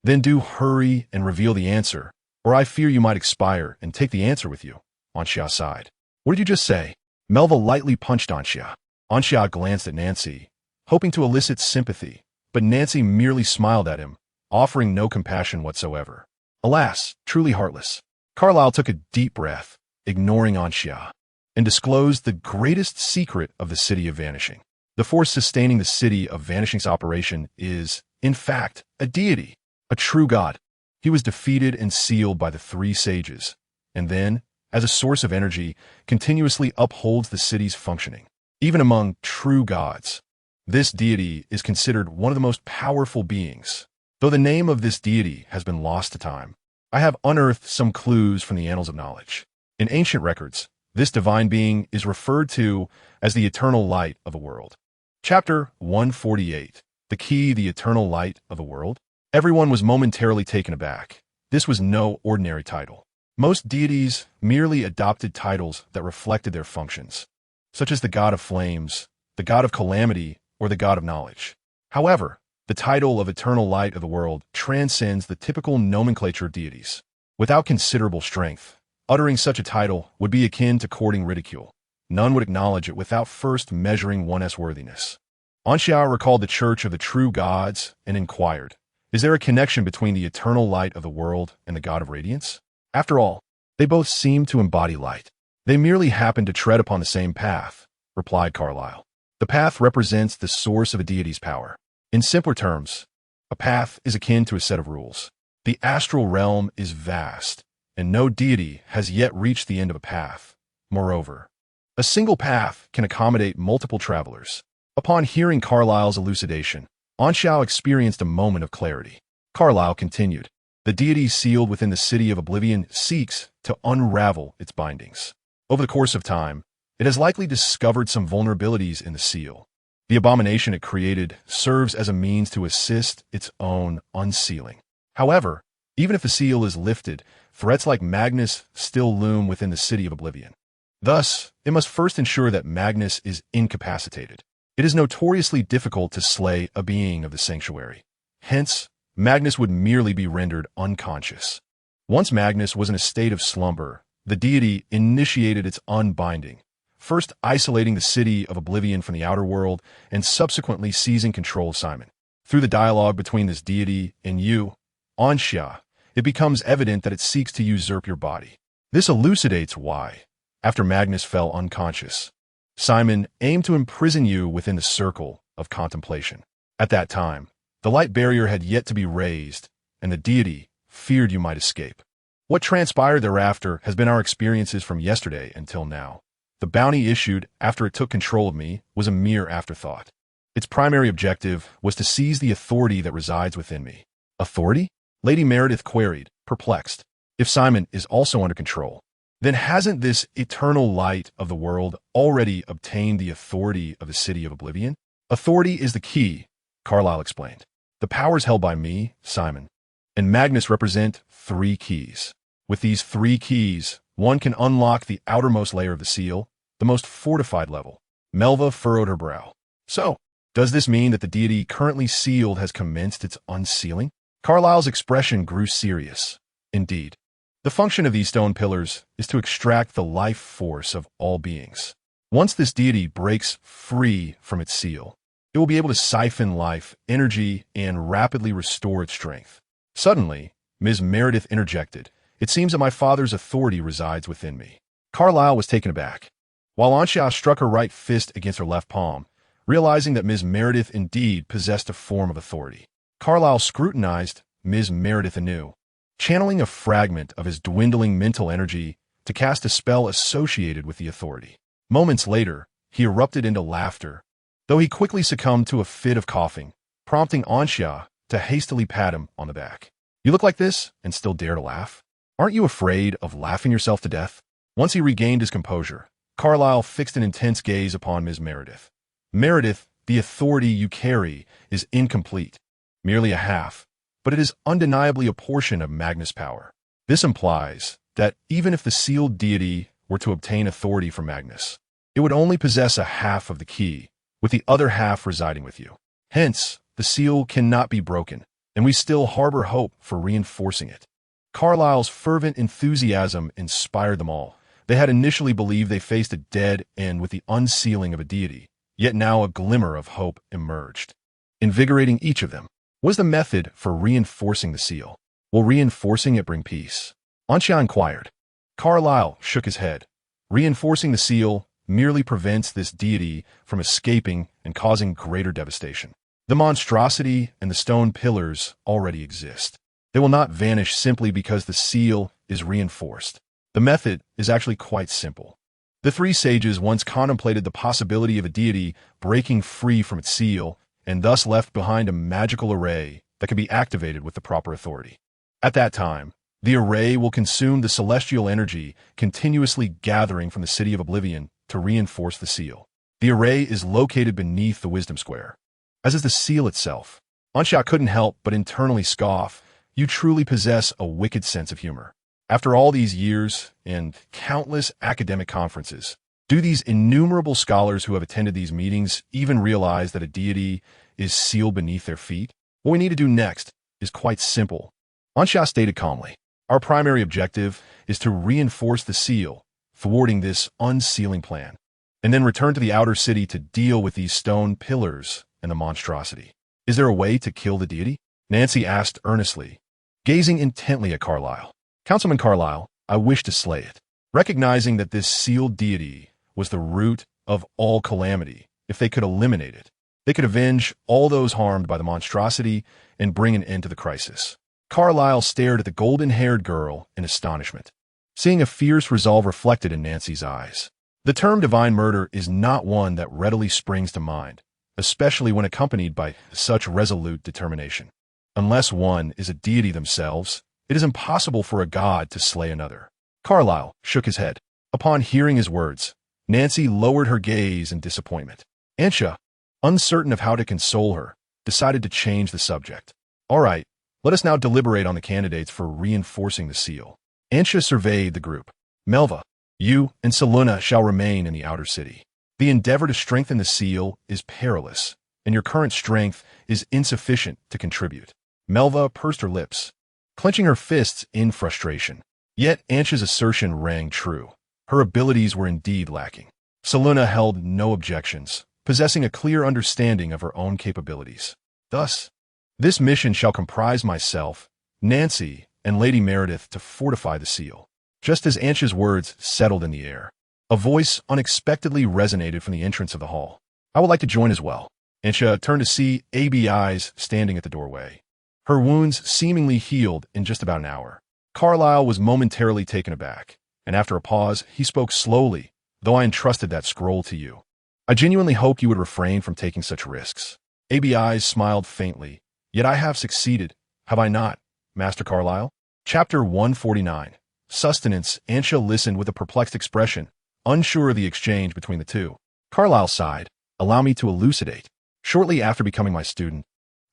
S1: Then do hurry and reveal the answer, or I fear you might expire and take the answer with you, Ansha sighed. What did you just say? Melva lightly punched Anxia. Anxia glanced at Nancy, hoping to elicit sympathy, but Nancy merely smiled at him, offering no compassion whatsoever. Alas, truly heartless. Carlyle took a deep breath, ignoring Anxia, and disclosed the greatest secret of the City of Vanishing. The force sustaining the City of Vanishing's operation is, in fact, a deity, a true god. He was defeated and sealed by the three sages, and then, as a source of energy, continuously upholds the city's functioning. Even among true gods, this deity is considered one of the most powerful beings. Though the name of this deity has been lost to time, I have unearthed some clues from the annals of knowledge. In ancient records, this divine being is referred to as the eternal light of the world. Chapter 148. The Key, the Eternal Light of the World. Everyone was momentarily taken aback. This was no ordinary title. Most deities merely adopted titles that reflected their functions, such as the god of flames, the god of calamity, or the god of knowledge. However, the title of Eternal Light of the World transcends the typical nomenclature of deities. Without considerable strength, uttering such a title would be akin to courting ridicule. None would acknowledge it without first measuring one's worthiness. Anxia recalled the Church of the True Gods and inquired, "Is there a connection between the eternal light of the world and the god of radiance?" After all, they both seem to embody light. They merely happen to tread upon the same path, replied Carlyle. The path represents the source of a deity's power. In simpler terms, a path is akin to a set of rules. The astral realm is vast, and no deity has yet reached the end of a path. Moreover, a single path can accommodate multiple travelers. Upon hearing Carlyle's elucidation, Anxia experienced a moment of clarity. Carlyle continued, "The deity sealed within the City of Oblivion seeks to unravel its bindings. Over the course of time, it has likely discovered some vulnerabilities in the seal. The abomination it created serves as a means to assist its own unsealing. However, even if the seal is lifted, threats like Magnus still loom within the City of Oblivion. Thus, it must first ensure that Magnus is incapacitated. It is notoriously difficult to slay a being of the sanctuary. Hence, Magnus would merely be rendered unconscious. Once Magnus was in a state of slumber, the deity initiated its unbinding, first isolating the City of Oblivion from the outer world and subsequently seizing control of Simon. Through the dialogue between this deity and you, Anxia, it becomes evident that it seeks to usurp your body. This elucidates why, after Magnus fell unconscious, Simon aimed to imprison you within the circle of contemplation. At that time, the light barrier had yet to be raised, and the deity feared you might escape. What transpired thereafter has been our experiences from yesterday until now. The bounty issued after it took control of me was a mere afterthought. Its primary objective was to seize the authority that resides within me." "Authority?" Lady Meredith queried, perplexed. "If Simon is also under control, then hasn't this eternal light of the world already obtained the authority of the City of Oblivion?" "Authority is the key," Carlyle explained. "The powers held by me, Simon, and Magnus represent 3 keys. With these 3 keys, one can unlock the outermost layer of the seal, the most fortified level." Melva furrowed her brow. "So, does this mean that the deity currently sealed has commenced its unsealing?" Carlyle's expression grew serious. "Indeed. The function of these stone pillars is to extract the life force of all beings. Once this deity breaks free from its seal, it will be able to siphon life, energy, and rapidly restore its strength." Suddenly, Ms. Meredith interjected, "It seems that my father's authority resides within me." Carlyle was taken aback, while Anxia struck her right fist against her left palm, realizing that Ms. Meredith indeed possessed a form of authority. Carlyle scrutinized Ms. Meredith anew, channeling a fragment of his dwindling mental energy to cast a spell associated with the authority. Moments later, he erupted into laughter, though he quickly succumbed to a fit of coughing, prompting Anxia to hastily pat him on the back. "You look like this and still dare to laugh? Aren't you afraid of laughing yourself to death?" Once he regained his composure, Carlyle fixed an intense gaze upon Ms. Meredith. "Meredith, the authority you carry is incomplete, merely a half, but it is undeniably a portion of Magnus' power. This implies that even if the sealed deity were to obtain authority from Magnus, it would only possess a half of the key, with the other half residing with you. Hence, the seal cannot be broken, and we still harbor hope for reinforcing it." Carlyle's fervent enthusiasm inspired them all, They had initially believed they faced a dead end with the unsealing of a deity, yet now a glimmer of hope emerged. Invigorating each of them was the method for reinforcing the seal. Will reinforcing it bring peace? Ansha inquired. Carlyle shook his head. Reinforcing the seal merely prevents this deity from escaping and causing greater devastation. The monstrosity and the stone pillars already exist. They will not vanish simply because the seal is reinforced. The method is actually quite simple. The three sages once contemplated the possibility of a deity breaking free from its seal and thus left behind a magical array that can be activated with the proper authority. At that time, the array will consume the celestial energy continuously gathering from the City of Oblivion to reinforce the seal. The array is located beneath the Wisdom Square, as is the seal itself. Ansha couldn't help but internally scoff. You truly possess a wicked sense of humor. After all these years and countless academic conferences, do these innumerable scholars who have attended these meetings even realize that a deity is sealed beneath their feet? What we need to do next is quite simple. Ansha stated calmly. Our primary objective is to reinforce the seal, thwarting this unsealing plan, and then return to the outer city to deal with these stone pillars and the monstrosity. Is there a way to kill the deity? Nancy asked earnestly, gazing intently at Carlyle. Councilman Carlyle, I wish to slay it. Recognizing that this sealed deity was the root of all calamity, if they could eliminate it, they could avenge all those harmed by the monstrosity and bring an end to the crisis. Carlyle stared at the golden-haired girl in astonishment, seeing a fierce resolve reflected in Nancy's eyes. The term divine murder is not one that readily springs to mind, especially when accompanied by such resolute determination. Unless one is a deity themselves, it is impossible for a god to slay another. Carlyle shook his head. Upon hearing his words, Nancy lowered her gaze in disappointment. Ansha, uncertain of how to console her, decided to change the subject. All right, let us now deliberate on the candidates for reinforcing the seal. Ansha surveyed the group. Melva, you and Seluna shall remain in the outer city. The endeavor to strengthen the seal is perilous, and your current strength is insufficient to contribute. Melva pursed her lips, clenching her fists in frustration. Yet Ansha's assertion rang true. Her abilities were indeed lacking. Seluna held no objections, possessing a clear understanding of her own capabilities. Thus, this mission shall comprise myself, Nancy, and Lady Meredith to fortify the seal. Just as Ansha's words settled in the air, a voice unexpectedly resonated from the entrance of the hall. I would like to join as well. Ansha turned to see AB Eyes standing at the doorway. Her wounds seemingly healed in just about an hour. Carlyle was momentarily taken aback, and after a pause, he spoke slowly, though I entrusted that scroll to you. I genuinely hope you would refrain from taking such risks. AB Eyes smiled faintly. Yet I have succeeded, have I not, Master Carlyle? Chapter 149. Sustenance. Ansha listened with a perplexed expression, unsure of the exchange between the two. Carlyle sighed. Allow me to elucidate. Shortly after becoming my student,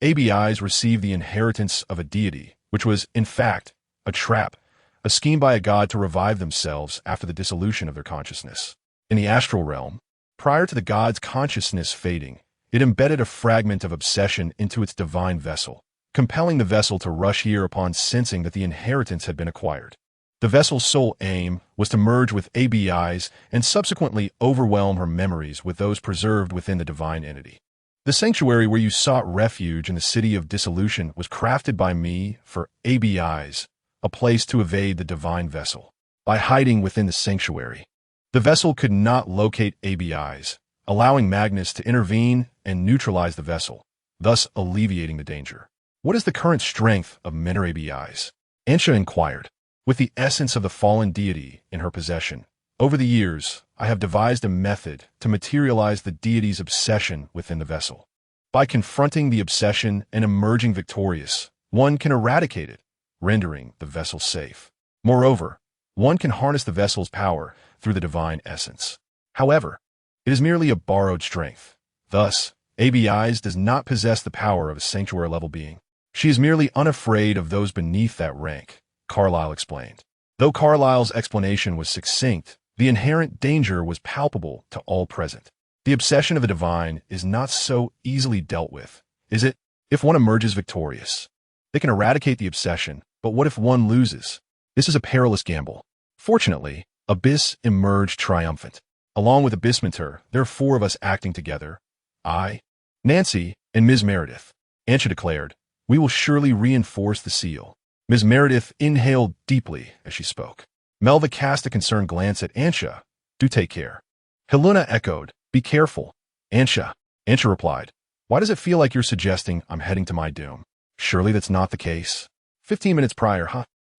S1: AB Eyes received the inheritance of a deity, which was, in fact, a trap, a scheme by a god to revive themselves after the dissolution of their consciousness. In the astral realm, prior to the god's consciousness fading, it embedded a fragment of obsession into its divine vessel, compelling the vessel to rush here upon sensing that the inheritance had been acquired. The vessel's sole aim was to merge with AB Eyes and subsequently overwhelm her memories with those preserved within the divine entity. The sanctuary where you sought refuge in the city of dissolution was crafted by me for AB Eyes, a place to evade the divine vessel. By hiding within the sanctuary, the vessel could not locate AB Eyes, allowing Magnus to intervene and neutralize the vessel, thus alleviating the danger. What is the current strength of Mentor AB Eyes? Ansha inquired. With the essence of the fallen deity in her possession, over the years, I have devised a method to materialize the deity's obsession within the vessel. By confronting the obsession and emerging victorious, one can eradicate it, rendering the vessel safe. Moreover, one can harness the vessel's power through the divine essence. However, it is merely a borrowed strength. Thus, AB Eyes does not possess the power of a sanctuary-level being. She is merely unafraid of those beneath that rank, Carlyle explained. Though Carlyle's explanation was succinct, the inherent danger was palpable to all present. The obsession of the divine is not so easily dealt with, is it? If one emerges victorious, they can eradicate the obsession, but what if one loses? This is a perilous gamble. Fortunately, Abyss emerged triumphant. Along with Abyss Meteor, there are 4 of us acting together. I, Nancy, and Ms. Meredith. Ansha declared, "We will surely reinforce the seal." Ms. Meredith inhaled deeply as she spoke. Melva cast a concerned glance at Ansha. "Do take care." Helena echoed, "Be careful." Ansha replied, "Why does it feel like you're suggesting I'm heading to my doom? Surely that's not the case." 15 minutes prior,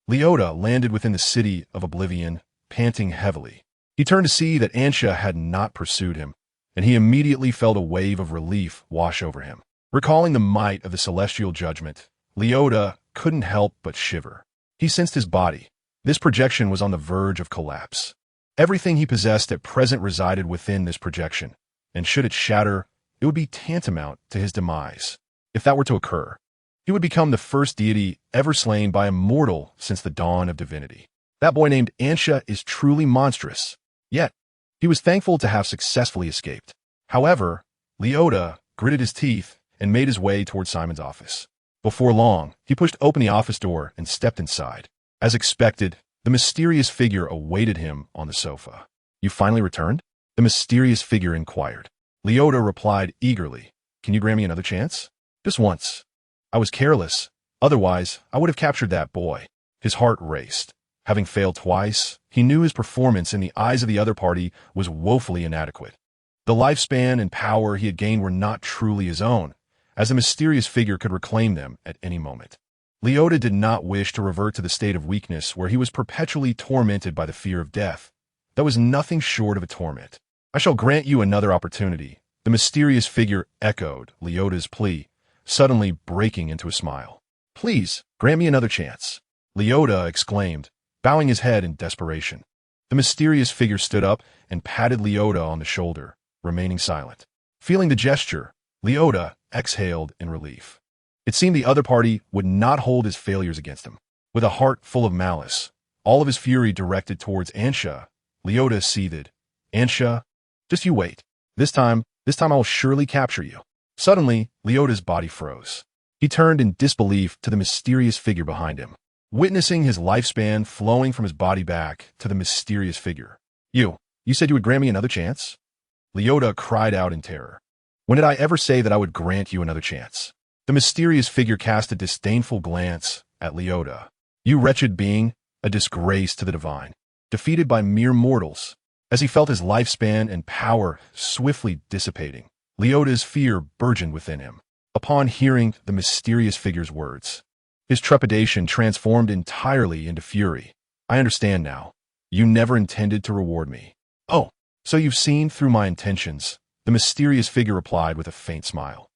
S1: Leota landed within the city of Oblivion, panting heavily. He turned to see that Ansha had not pursued him, and he immediately felt a wave of relief wash over him. Recalling the might of the celestial judgment, Leota couldn't help but shiver. He sensed his body. This projection was on the verge of collapse. Everything he possessed at present resided within this projection, and should it shatter, it would be tantamount to his demise. If that were to occur, he would become the first deity ever slain by a mortal since the dawn of divinity. That boy named Ansha is truly monstrous. Yet, he was thankful to have successfully escaped. However, Leota gritted his teeth and made his way toward Simon's office. Before long, he pushed open the office door and stepped inside. As expected, the mysterious figure awaited him on the sofa. "You finally returned?" the mysterious figure inquired. Leota replied eagerly, "Can you grant me another chance?" "Just once. I was careless. Otherwise, I would have captured that boy." His heart raced. Having failed twice, he knew his performance in the eyes of the other party was woefully inadequate. The lifespan and power he had gained were not truly his own, as the mysterious figure could reclaim them at any moment. Leota did not wish to revert to the state of weakness where he was perpetually tormented by the fear of death. That was nothing short of a torment. "I shall grant you another opportunity," the mysterious figure echoed Leota's plea, suddenly breaking into a smile. "Please, grant me another chance," Leota exclaimed, bowing his head in desperation. The mysterious figure stood up and patted Leota on the shoulder, remaining silent. Feeling the gesture, Leota exhaled in relief. It seemed the other party would not hold his failures against him. With a heart full of malice, all of his fury directed towards Ansha, Leota seethed. "Ansha, just you wait. This time I will surely capture you." Suddenly, Leota's body froze. He turned in disbelief to the mysterious figure behind him, witnessing his lifespan flowing from his body back to the mysterious figure. You said you would grant me another chance?" Leota cried out in terror. "When did I ever say that I would grant you another chance?" The mysterious figure cast a disdainful glance at Leota. "You wretched being, a disgrace to the divine, defeated by mere mortals." As he felt his lifespan and power swiftly dissipating, Leota's fear burgeoned within him. Upon hearing the mysterious figure's words, his trepidation transformed entirely into fury. "I understand now. You never intended to reward me." "Oh, so you've seen through my intentions," the mysterious figure replied with a faint smile.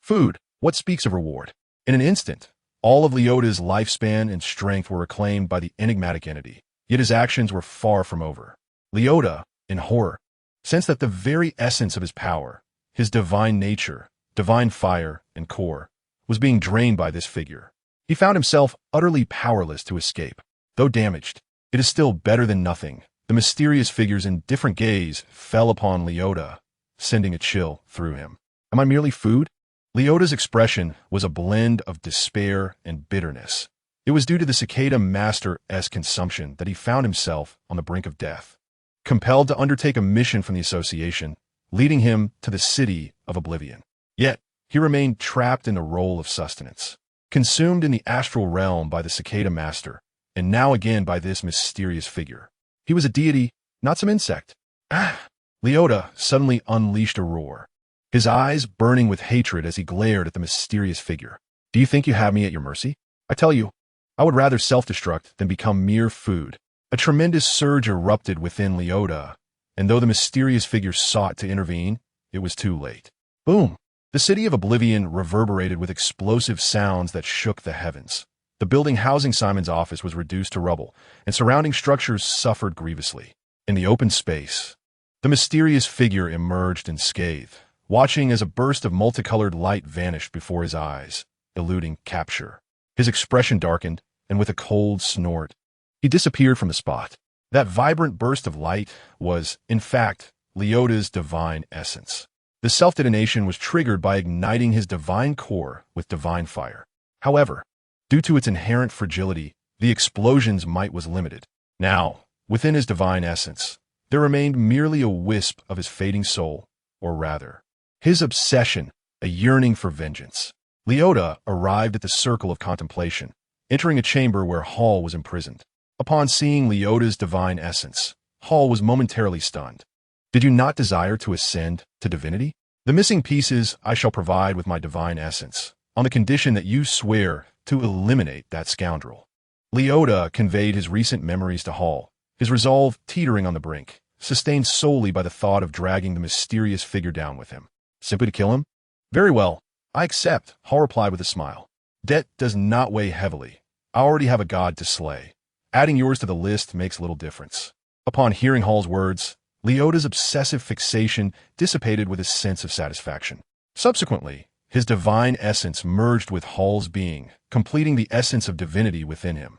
S1: "Food, what speaks of reward?" In an instant, all of Leota's lifespan and strength were reclaimed by the enigmatic entity, yet his actions were far from over. Leota, in horror, sensed that the very essence of his power, his divine nature, divine fire, and core, was being drained by this figure. He found himself utterly powerless to escape. Though damaged, it is still better than nothing. The mysterious figure's indifferent gaze fell upon Leota, sending a chill through him. "Am I merely food?" Leota's expression was a blend of despair and bitterness. It was due to the cicada master's consumption that he found himself on the brink of death, compelled to undertake a mission from the association, leading him to the city of Oblivion. Yet, he remained trapped in the role of sustenance, consumed in the astral realm by the cicada master, and now again by this mysterious figure. He was a deity, not some insect. "Ah!" Leota suddenly unleashed a roar, his eyes burning with hatred as he glared at the mysterious figure. "Do you think you have me at your mercy? I tell you, I would rather self-destruct than become mere food." A tremendous surge erupted within Leota, and though the mysterious figure sought to intervene, it was too late. Boom! The city of Oblivion reverberated with explosive sounds that shook the heavens. The building housing Simon's office was reduced to rubble, and surrounding structures suffered grievously. In the open space, the mysterious figure emerged unscathed, watching as a burst of multicolored light vanished before his eyes, eluding capture. His expression darkened, and with a cold snort, he disappeared from the spot. That vibrant burst of light was, in fact, Leota's divine essence. The self-detonation was triggered by igniting his divine core with divine fire. However, due to its inherent fragility, the explosion's might was limited. Now, Within his divine essence, there remained merely a wisp of his fading soul, or rather, his obsession, a yearning for vengeance. Leota arrived at the circle of contemplation, entering a chamber where Hall was imprisoned. Upon seeing Leota's divine essence, Hall was momentarily stunned. Did you not desire to ascend to divinity? The missing pieces I shall provide with my divine essence, on the condition that you swear to eliminate that scoundrel. Leota conveyed his recent memories to Hall, his resolve teetering on the brink, sustained solely by the thought of dragging the mysterious figure down with him. Simply to kill him? Very well, I accept, Hall replied with a smile. Debt does not weigh heavily. I already have a god to slay. Adding yours to the list makes little difference. Upon hearing Hall's words, Leota's obsessive fixation dissipated with a sense of satisfaction. Subsequently, his divine essence merged with Hall's being, completing the essence of divinity within him.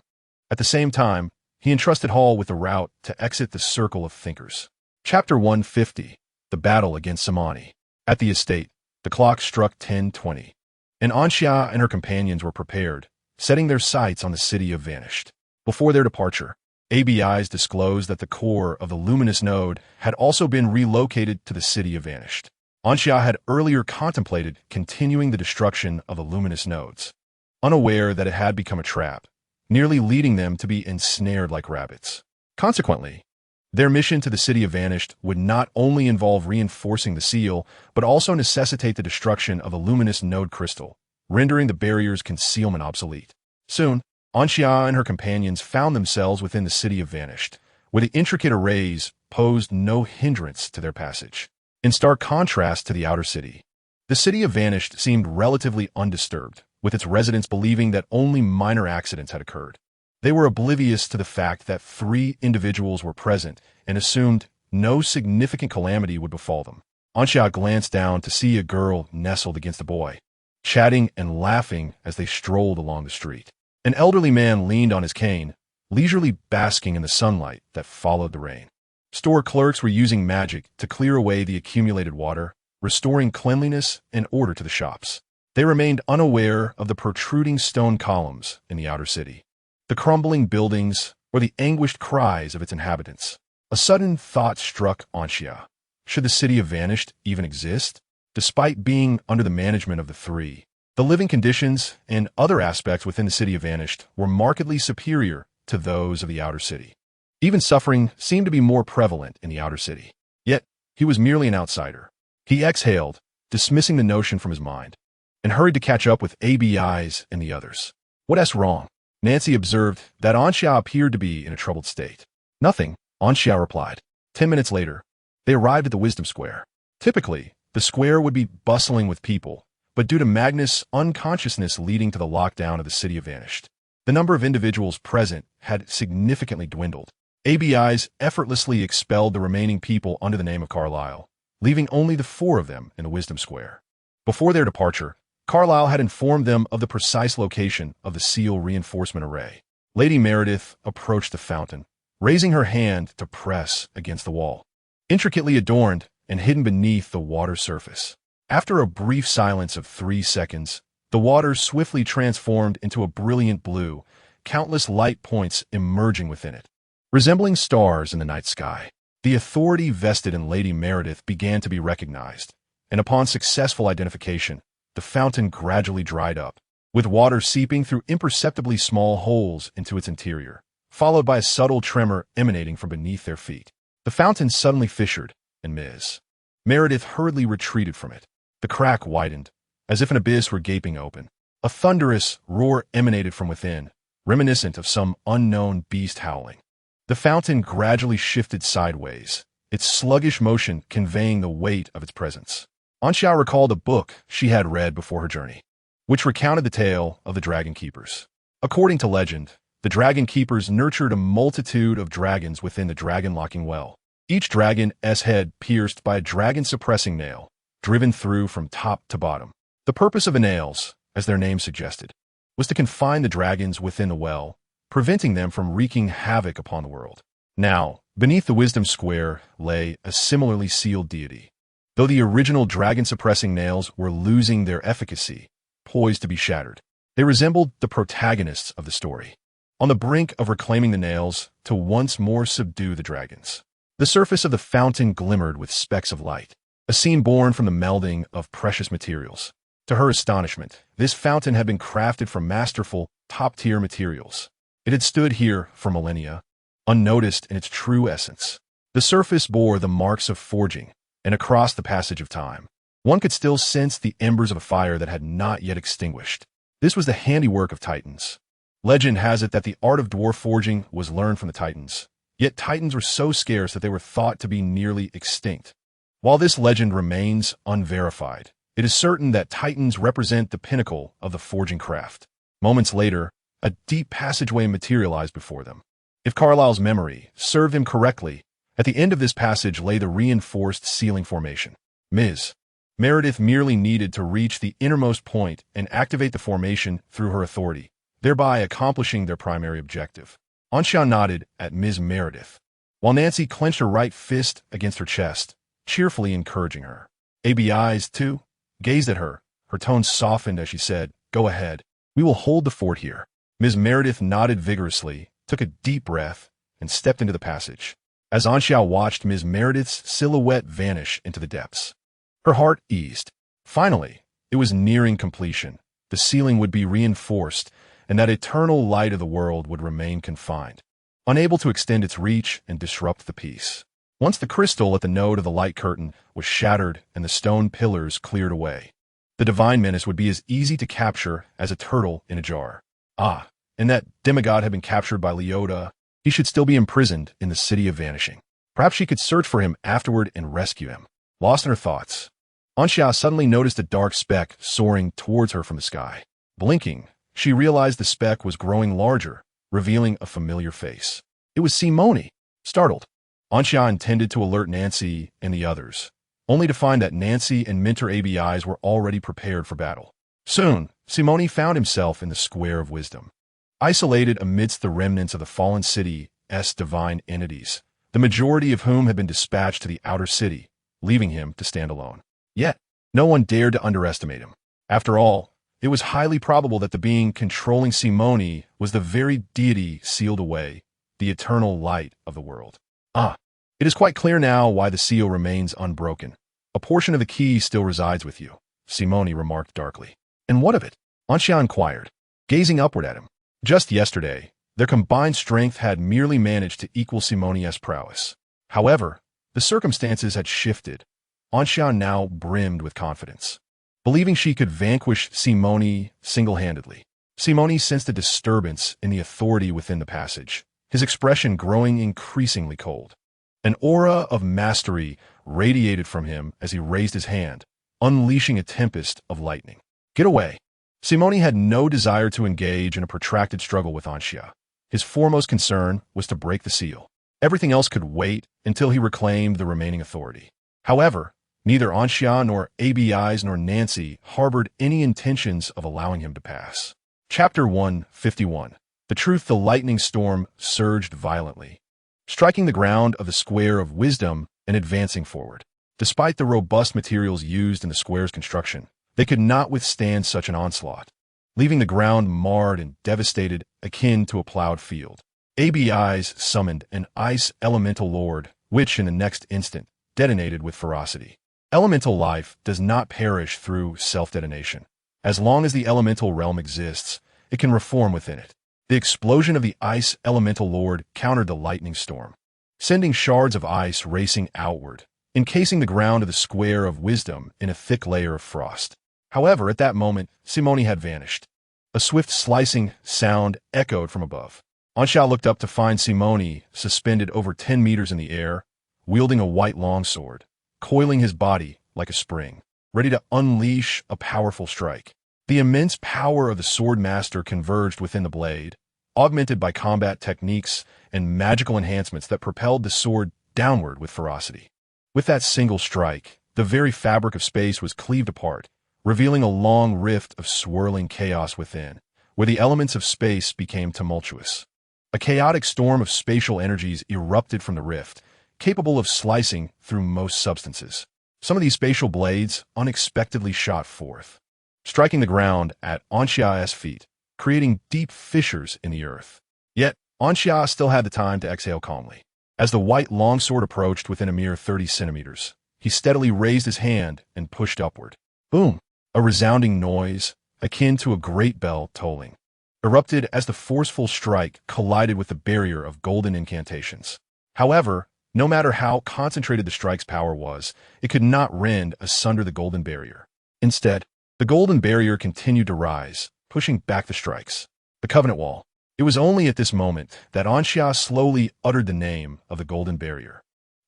S1: At the same time, he entrusted Hall with the route to exit the circle of thinkers. Chapter 150, The Battle Against Samani. At the estate, the clock struck 10:20, and Anxia and her companions were prepared, setting their sights on the city of Vanished. Before their departure, ABIs disclosed that the core of the luminous node had also been relocated to the city of Vanished. Anxia had earlier contemplated continuing the destruction of the luminous nodes, unaware that it had become a trap, nearly leading them to be ensnared like rabbits. Consequently, their mission to the city of Vanished would not only involve reinforcing the seal, but also necessitate the destruction of the luminous node crystal, rendering the barrier's concealment obsolete. Soon, Anxia and her companions found themselves within the city of Vanished, where the intricate arrays posed no hindrance to their passage. In stark contrast to the outer city, the city of Vanished seemed relatively undisturbed, with its residents believing that only minor accidents had occurred. They were oblivious to the fact that 3 individuals were present and assumed no significant calamity would befall them. Anxia glanced down to see a girl nestled against a boy, chatting and laughing as they strolled along the street. An elderly man leaned on his cane, leisurely basking in the sunlight that followed the rain. Store clerks were using magic to clear away the accumulated water, restoring cleanliness and order to the shops. They remained unaware of the protruding stone columns in the outer city, the crumbling buildings, or the anguished cries of its inhabitants. A sudden thought struck Anxia. Should the city of Vanished even exist? Despite being under the management of the 3, the living conditions and other aspects within the city of Vanished were markedly superior to those of the outer city. Even suffering seemed to be more prevalent in the outer city. Yet, he was merely an outsider. He exhaled, dismissing the notion from his mind, and hurried to catch up with ABIs and the others. What's wrong? Nancy observed that Anxia appeared to be in a troubled state. Nothing, Anxia replied. 10 minutes later, they arrived at the Wisdom Square. Typically, the square would be bustling with people, but due to Magnus' unconsciousness leading to the lockdown of the city of Vanished, the number of individuals present had significantly dwindled. ABIs effortlessly expelled the remaining people under the name of Carlisle, leaving only the 4 of them in the Wisdom Square. Before their departure, Carlisle had informed them of the precise location of the seal reinforcement array. Lady Meredith approached the fountain, raising her hand to press against the wall, intricately adorned and hidden beneath the water surface. After a brief silence of 3 seconds, the water swiftly transformed into a brilliant blue, countless light points emerging within it, resembling stars in the night sky. The authority vested in Lady Meredith began to be recognized, and upon successful identification, the fountain gradually dried up, with water seeping through imperceptibly small holes into its interior, followed by a subtle tremor emanating from beneath their feet. The fountain suddenly fissured, and Ms. Meredith hurriedly retreated from it. The crack widened, as if an abyss were gaping open. A thunderous roar emanated from within, reminiscent of some unknown beast howling. The fountain gradually shifted sideways, its sluggish motion conveying the weight of its presence. Anxia recalled a book she had read before her journey, which recounted the tale of the Dragon Keepers. According to legend, the Dragon Keepers nurtured a multitude of dragons within the dragon-locking well, each dragon's head pierced by a dragon-suppressing nail, driven through from top to bottom. The purpose of the nails, as their name suggested, was to confine the dragons within the well, preventing them from wreaking havoc upon the world. Now, beneath the Wisdom Square lay a similarly sealed deity, though the original dragon-suppressing nails were losing their efficacy, poised to be shattered. They resembled the protagonists of the story, on the brink of reclaiming the nails to once more subdue the dragons. The surface of the fountain glimmered with specks of light, a scene born from the melding of precious materials. To her astonishment, this fountain had been crafted from masterful, top-tier materials. It had stood here for millennia, unnoticed in its true essence. The surface bore the marks of forging, and across the passage of time, one could still sense the embers of a fire that had not yet extinguished. This was the handiwork of Titans. Legend has it that the art of dwarf forging was learned from the Titans, yet Titans were so scarce that they were thought to be nearly extinct. While this legend remains unverified, it is certain that Titans represent the pinnacle of the forging craft. Moments later, a deep passageway materialized before them. If Carlyle's memory served him correctly, at the end of this passage lay the reinforced ceiling formation. Ms. Meredith merely needed to reach the innermost point and activate the formation through her authority, thereby accomplishing their primary objective. Anxia nodded at Ms. Meredith, while Nancy clenched her right fist against her chest, cheerfully encouraging her. ABI's, too, gazed at her, her tone softened as she said, "Go ahead. We will hold the fort here." Ms. Meredith nodded vigorously, took a deep breath, and stepped into the passage. As Anxia watched Ms. Meredith's silhouette vanish into the depths, her heart eased. Finally, it was nearing completion. The ceiling would be reinforced, and that eternal light of the world would remain confined, unable to extend its reach and disrupt the peace. Once the crystal at the node of the light curtain was shattered and the stone pillars cleared away, the divine menace would be as easy to capture as a turtle in a jar. Ah, and that demigod had been captured by Leota. He should still be imprisoned in the City of Vanishing. Perhaps she could search for him afterward and rescue him. Lost in her thoughts, Anxia suddenly noticed a dark speck soaring towards her from the sky. Blinking, she realized the speck was growing larger, revealing a familiar face. It was Simone. Startled, Anxia intended to alert Nancy and the others, only to find that Nancy and Mentor ABIs were already prepared for battle. Soon, Simone found himself in the Square of Wisdom, isolated amidst the remnants of the fallen city's divine entities, the majority of whom had been dispatched to the outer city, leaving him to stand alone. Yet, no one dared to underestimate him. After all, it was highly probable that the being controlling Simone was the very deity sealed away, the eternal light of the world. Ah, it is quite clear now why the seal remains unbroken. A portion of the key still resides with you, Simone remarked darkly. And what of it? Anxia inquired, gazing upward at him. Just yesterday, their combined strength had merely managed to equal Simone's prowess. However, the circumstances had shifted. Anxia now brimmed with confidence, believing she could vanquish Simone single-handedly. Simone sensed a disturbance in the authority within the passage, his expression growing increasingly cold. An aura of mastery radiated from him as he raised his hand, unleashing a tempest of lightning. Get away. Simone had no desire to engage in a protracted struggle with Anxia. His foremost concern was to break the seal. Everything else could wait until he reclaimed the remaining authority. However, neither Anxia nor ABIs nor Nancy harbored any intentions of allowing him to pass. Chapter 151. The truth. The lightning storm surged violently, striking the ground of the Square of Wisdom and advancing forward. Despite the robust materials used in the square's construction, they could not withstand such an onslaught, leaving the ground marred and devastated, akin to a plowed field. ABIs summoned an ice elemental lord, which in the next instant detonated with ferocity. Elemental life does not perish through self-detonation. As long as the elemental realm exists, it can reform within it. The explosion of the ice elemental lord countered the lightning storm, sending shards of ice racing outward, encasing the ground of the Square of Wisdom in a thick layer of frost. However, at that moment, Simone had vanished. A swift slicing sound echoed from above. Anxia looked up to find Simone suspended over 10 meters in the air, wielding a white longsword, coiling his body like a spring, ready to unleash a powerful strike. The immense power of the sword master converged within the blade, augmented by combat techniques and magical enhancements that propelled the sword downward with ferocity. With that single strike, the very fabric of space was cleaved apart, revealing a long rift of swirling chaos within, where the elements of space became tumultuous. A chaotic storm of spatial energies erupted from the rift, capable of slicing through most substances. Some of these spatial blades unexpectedly shot forth, striking the ground at Anxia's feet, creating deep fissures in the earth. Yet, Anxia still had the time to exhale calmly. As the white longsword approached within a mere 30 centimeters, he steadily raised his hand and pushed upward. Boom! A resounding noise, akin to a great bell tolling, erupted as the forceful strike collided with the barrier of golden incantations. However, no matter how concentrated the strike's power was, it could not rend asunder the golden barrier. Instead, the golden barrier continued to rise, pushing back the strikes. The Covenant Wall. It was only at this moment that Anxia slowly uttered the name of the golden barrier.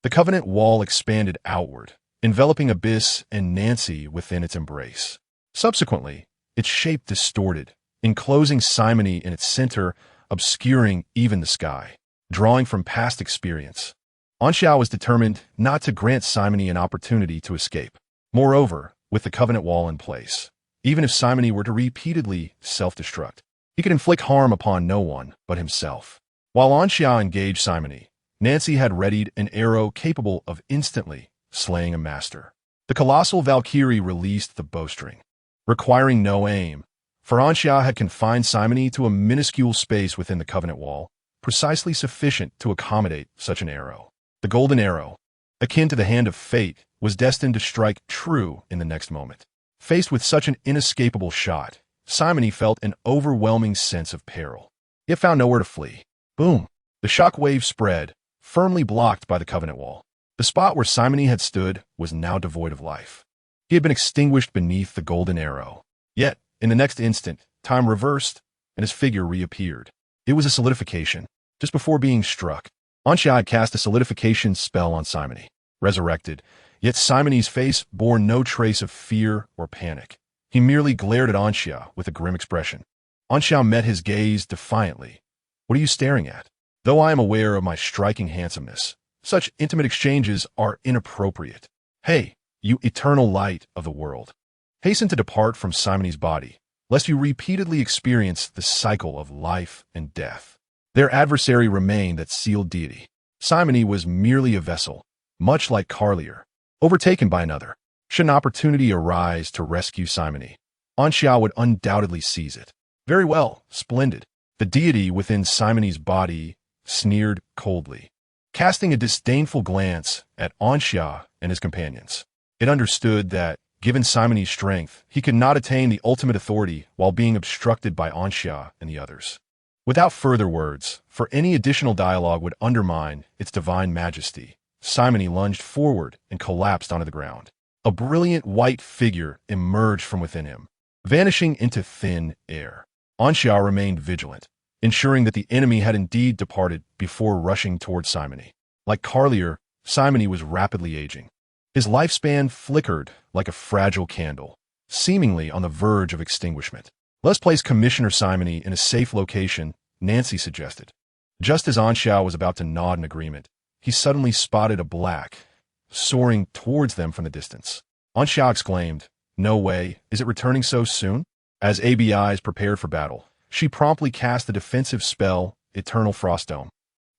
S1: The Covenant Wall expanded outward, enveloping Abyss and Nancy within its embrace. Subsequently, its shape distorted, enclosing Simony in its center, obscuring even the sky. Drawing from past experience, Anxia was determined not to grant Simony an opportunity to escape. Moreover, with the Covenant Wall in place, even if Simony were to repeatedly self-destruct, he could inflict harm upon no one but himself. While Anxia engaged Simony, Nancy had readied an arrow capable of instantly slaying a master. The colossal Valkyrie released the bowstring, requiring no aim, for Anxia had confined Simony to a minuscule space within the Covenant Wall, precisely sufficient to accommodate such an arrow. The golden arrow, akin to the hand of fate, was destined to strike true in the next moment. Faced with such an inescapable shot, Simony felt an overwhelming sense of peril. He had found nowhere to flee. Boom! The shock wave spread, firmly blocked by the Covenant Wall. The spot where Simony had stood was now devoid of life. He had been extinguished beneath the golden arrow. Yet, in the next instant, time reversed, and his figure reappeared. It was a solidification. Just before being struck, Anxia had cast a solidification spell on Simony. Resurrected, yet Simony's face bore no trace of fear or panic. He merely glared at Anxia with a grim expression. Anxia met his gaze defiantly. What are you staring at? Though I am aware of my striking handsomeness, such intimate exchanges are inappropriate. Hey, you eternal light of the world. Hasten to depart from Simony's body, lest you repeatedly experience the cycle of life and death. Their adversary remained that sealed deity. Simony was merely a vessel, much like Carlier, overtaken by another. Should an opportunity arise to rescue Simony, Anxia would undoubtedly seize it. Very well, splendid. The deity within Simony's body sneered coldly, casting a disdainful glance at Anxia and his companions. It understood that, given Simony's strength, he could not attain the ultimate authority while being obstructed by Anxia and the others. Without further words, for any additional dialogue would undermine its divine majesty, Simony lunged forward and collapsed onto the ground. A brilliant white figure emerged from within him, vanishing into thin air. Anxia remained vigilant, ensuring that the enemy had indeed departed before rushing towards Simony. Like Carlier, Simony was rapidly aging. His lifespan flickered like a fragile candle, seemingly on the verge of extinguishment. Let's place Commissioner Simony in a safe location, Nancy suggested. Just as Anxia was about to nod in agreement, he suddenly spotted a black, soaring towards them from the distance. Anxia exclaimed, "No way, is it returning so soon?" As ABIs prepared for battle, she promptly cast the defensive spell, Eternal Frostdome.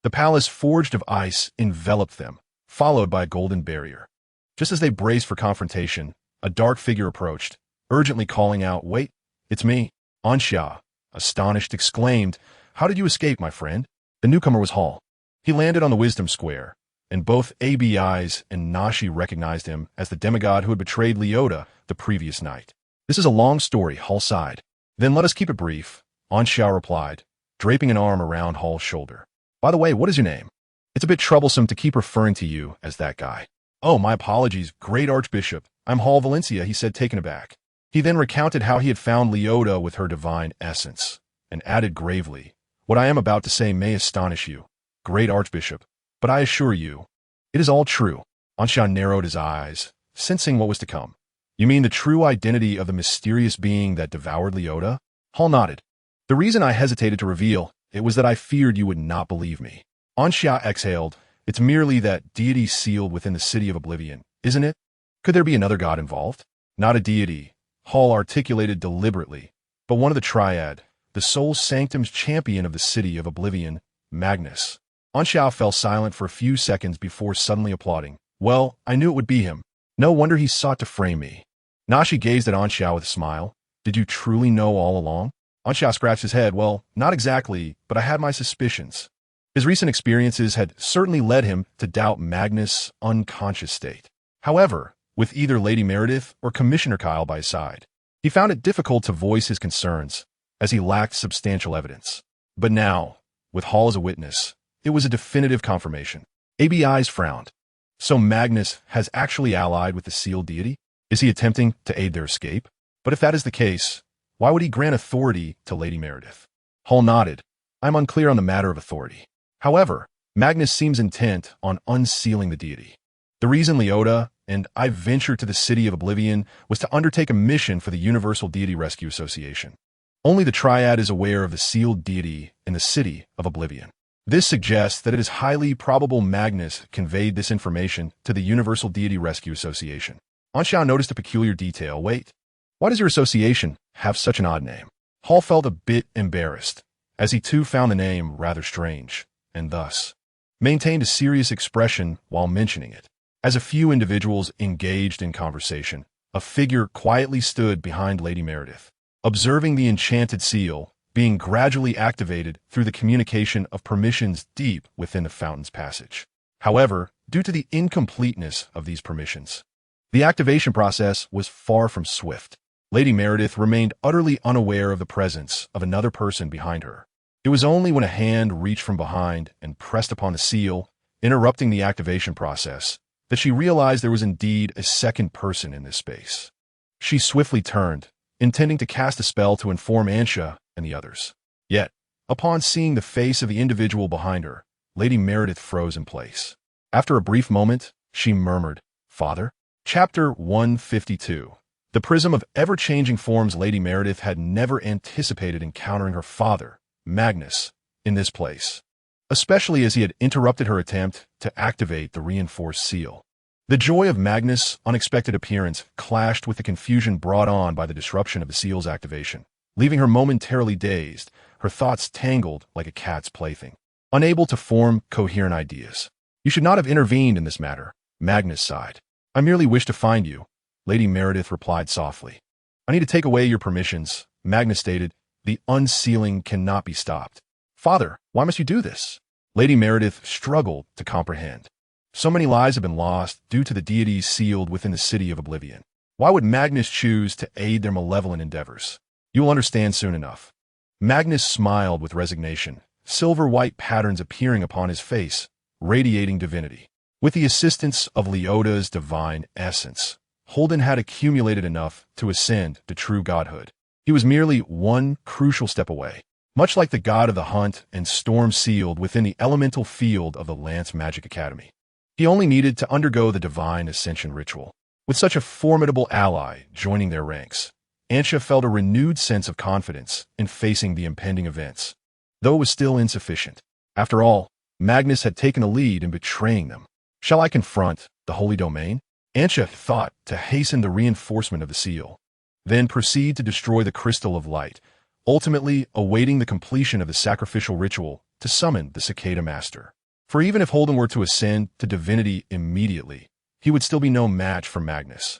S1: The palace forged of ice enveloped them, followed by a golden barrier. Just as they braced for confrontation, a dark figure approached, urgently calling out, "Wait, it's me." Anxia, astonished, exclaimed, "How did you escape, my friend?" The newcomer was Hall. He landed on the Wisdom Square, and both ABIs and Nashi recognized him as the demigod who had betrayed Leota the previous night. "This is a long story," Hall sighed. "Then let us keep it brief," Anxia replied, draping an arm around Hall's shoulder. "By the way, what is your name? It's a bit troublesome to keep referring to you as that guy." "Oh, my apologies, Great Archbishop. I'm Hall Valencia," he said, taken aback. He then recounted how he had found Leota with her divine essence, and added gravely, "What I am about to say may astonish you, Great Archbishop, but I assure you, it is all true." Anxia narrowed his eyes, sensing what was to come. "You mean the true identity of the mysterious being that devoured Leota?" Hall nodded. "The reason I hesitated to reveal it was that I feared you would not believe me." Anxia exhaled. "It's merely that deity sealed within the city of Oblivion, isn't it? Could there be another god involved?" "Not a deity," Hall articulated deliberately, "but one of the triad, the soul sanctum's champion of the city of Oblivion, Magnus." Anxia fell silent for a few seconds before suddenly applauding. "Well, I knew it would be him. No wonder he sought to frame me." Nashi gazed at Anxia with a smile. "Did you truly know all along?" Anxia scratched his head. Well, not exactly, but I had my suspicions. His recent experiences had certainly led him to doubt Magnus' unconscious state. However, with either Lady Meredith or Commissioner Kyle by his side, he found it difficult to voice his concerns, as he lacked substantial evidence. But now, with Hall as a witness, it was a definitive confirmation. ABI's frowned. So Magnus has actually allied with the sealed deity? Is he attempting to aid their escape? But if that is the case, why would he grant authority to Lady Meredith? Hall nodded. I'm unclear on the matter of authority. However, Magnus seems intent on unsealing the deity. The reason Leota and I ventured to the City of Oblivion was to undertake a mission for the Universal Deity Rescue Association. Only the Triad is aware of the sealed deity in the City of Oblivion. This suggests that it is highly probable Magnus conveyed this information to the Universal Deity Rescue Association. Anxiao noticed a peculiar detail. Wait, why does your association have such an odd name? Hall felt a bit embarrassed, as he too found the name rather strange, and thus maintained a serious expression while mentioning it. As a few individuals engaged in conversation, a figure quietly stood behind Lady Meredith, observing the enchanted seal being gradually activated through the communication of permissions deep within the fountain's passage. However, due to the incompleteness of these permissions, the activation process was far from swift. Lady Meredith remained utterly unaware of the presence of another person behind her. It was only when a hand reached from behind and pressed upon the seal, interrupting the activation process, that she realized there was indeed a second person in this space. She swiftly turned, intending to cast a spell to inform Anxia and the others. Yet, upon seeing the face of the individual behind her, Lady Meredith froze in place. After a brief moment, she murmured, "Father?" Chapter 152. The prism of ever-changing forms. Lady Meredith had never anticipated encountering her father, Magnus, in this place, especially as he had interrupted her attempt to activate the reinforced seal. The joy of Magnus' unexpected appearance clashed with the confusion brought on by the disruption of the seal's activation, leaving her momentarily dazed, her thoughts tangled like a cat's plaything, unable to form coherent ideas. You should not have intervened in this matter, Magnus sighed. I merely wish to find you, Lady Meredith replied softly. I need to take away your permissions, Magnus stated. The unsealing cannot be stopped. Father, why must you do this? Lady Meredith struggled to comprehend. So many lives have been lost due to the deities sealed within the City of Oblivion. Why would Magnus choose to aid their malevolent endeavors? You will understand soon enough. Magnus smiled with resignation, silver-white patterns appearing upon his face, radiating divinity. With the assistance of Leota's divine essence, Holden had accumulated enough to ascend to true godhood. He was merely one crucial step away, much like the god of the hunt and storm sealed within the elemental field of the Lance Magic Academy. He only needed to undergo the divine ascension ritual. With such a formidable ally joining their ranks, Anxia felt a renewed sense of confidence in facing the impending events, though it was still insufficient. After all, Magnus had taken the lead in betraying them. Shall I confront the Holy Domain? Anxia thought to hasten the reinforcement of the seal, then proceed to destroy the Crystal of Light, ultimately awaiting the completion of the sacrificial ritual to summon the Cicada Master. For even if Holden were to ascend to divinity immediately, he would still be no match for Magnus.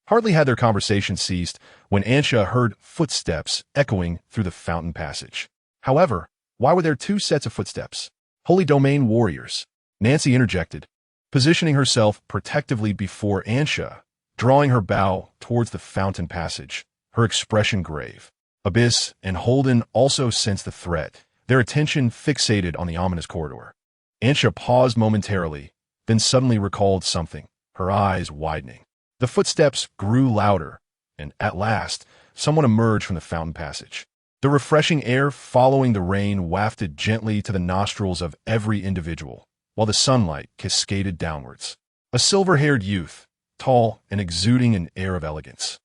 S1: Hardly had their conversation ceased when Anxia heard footsteps echoing through the fountain passage. However, why were there two sets of footsteps? Holy Domain warriors, Nancy interjected, positioning herself protectively before Anxia, drawing her bow towards the fountain passage, her expression grave. Abyss and Holden also sensed the threat, their attention fixated on the ominous corridor. Anxia paused momentarily, then suddenly recalled something, her eyes widening. The footsteps grew louder, and at last, someone emerged from the fountain passage. The refreshing air following the rain wafted gently to the nostrils of every individual, while the sunlight cascaded downwards. A silver-haired youth, tall and exuding an air of elegance,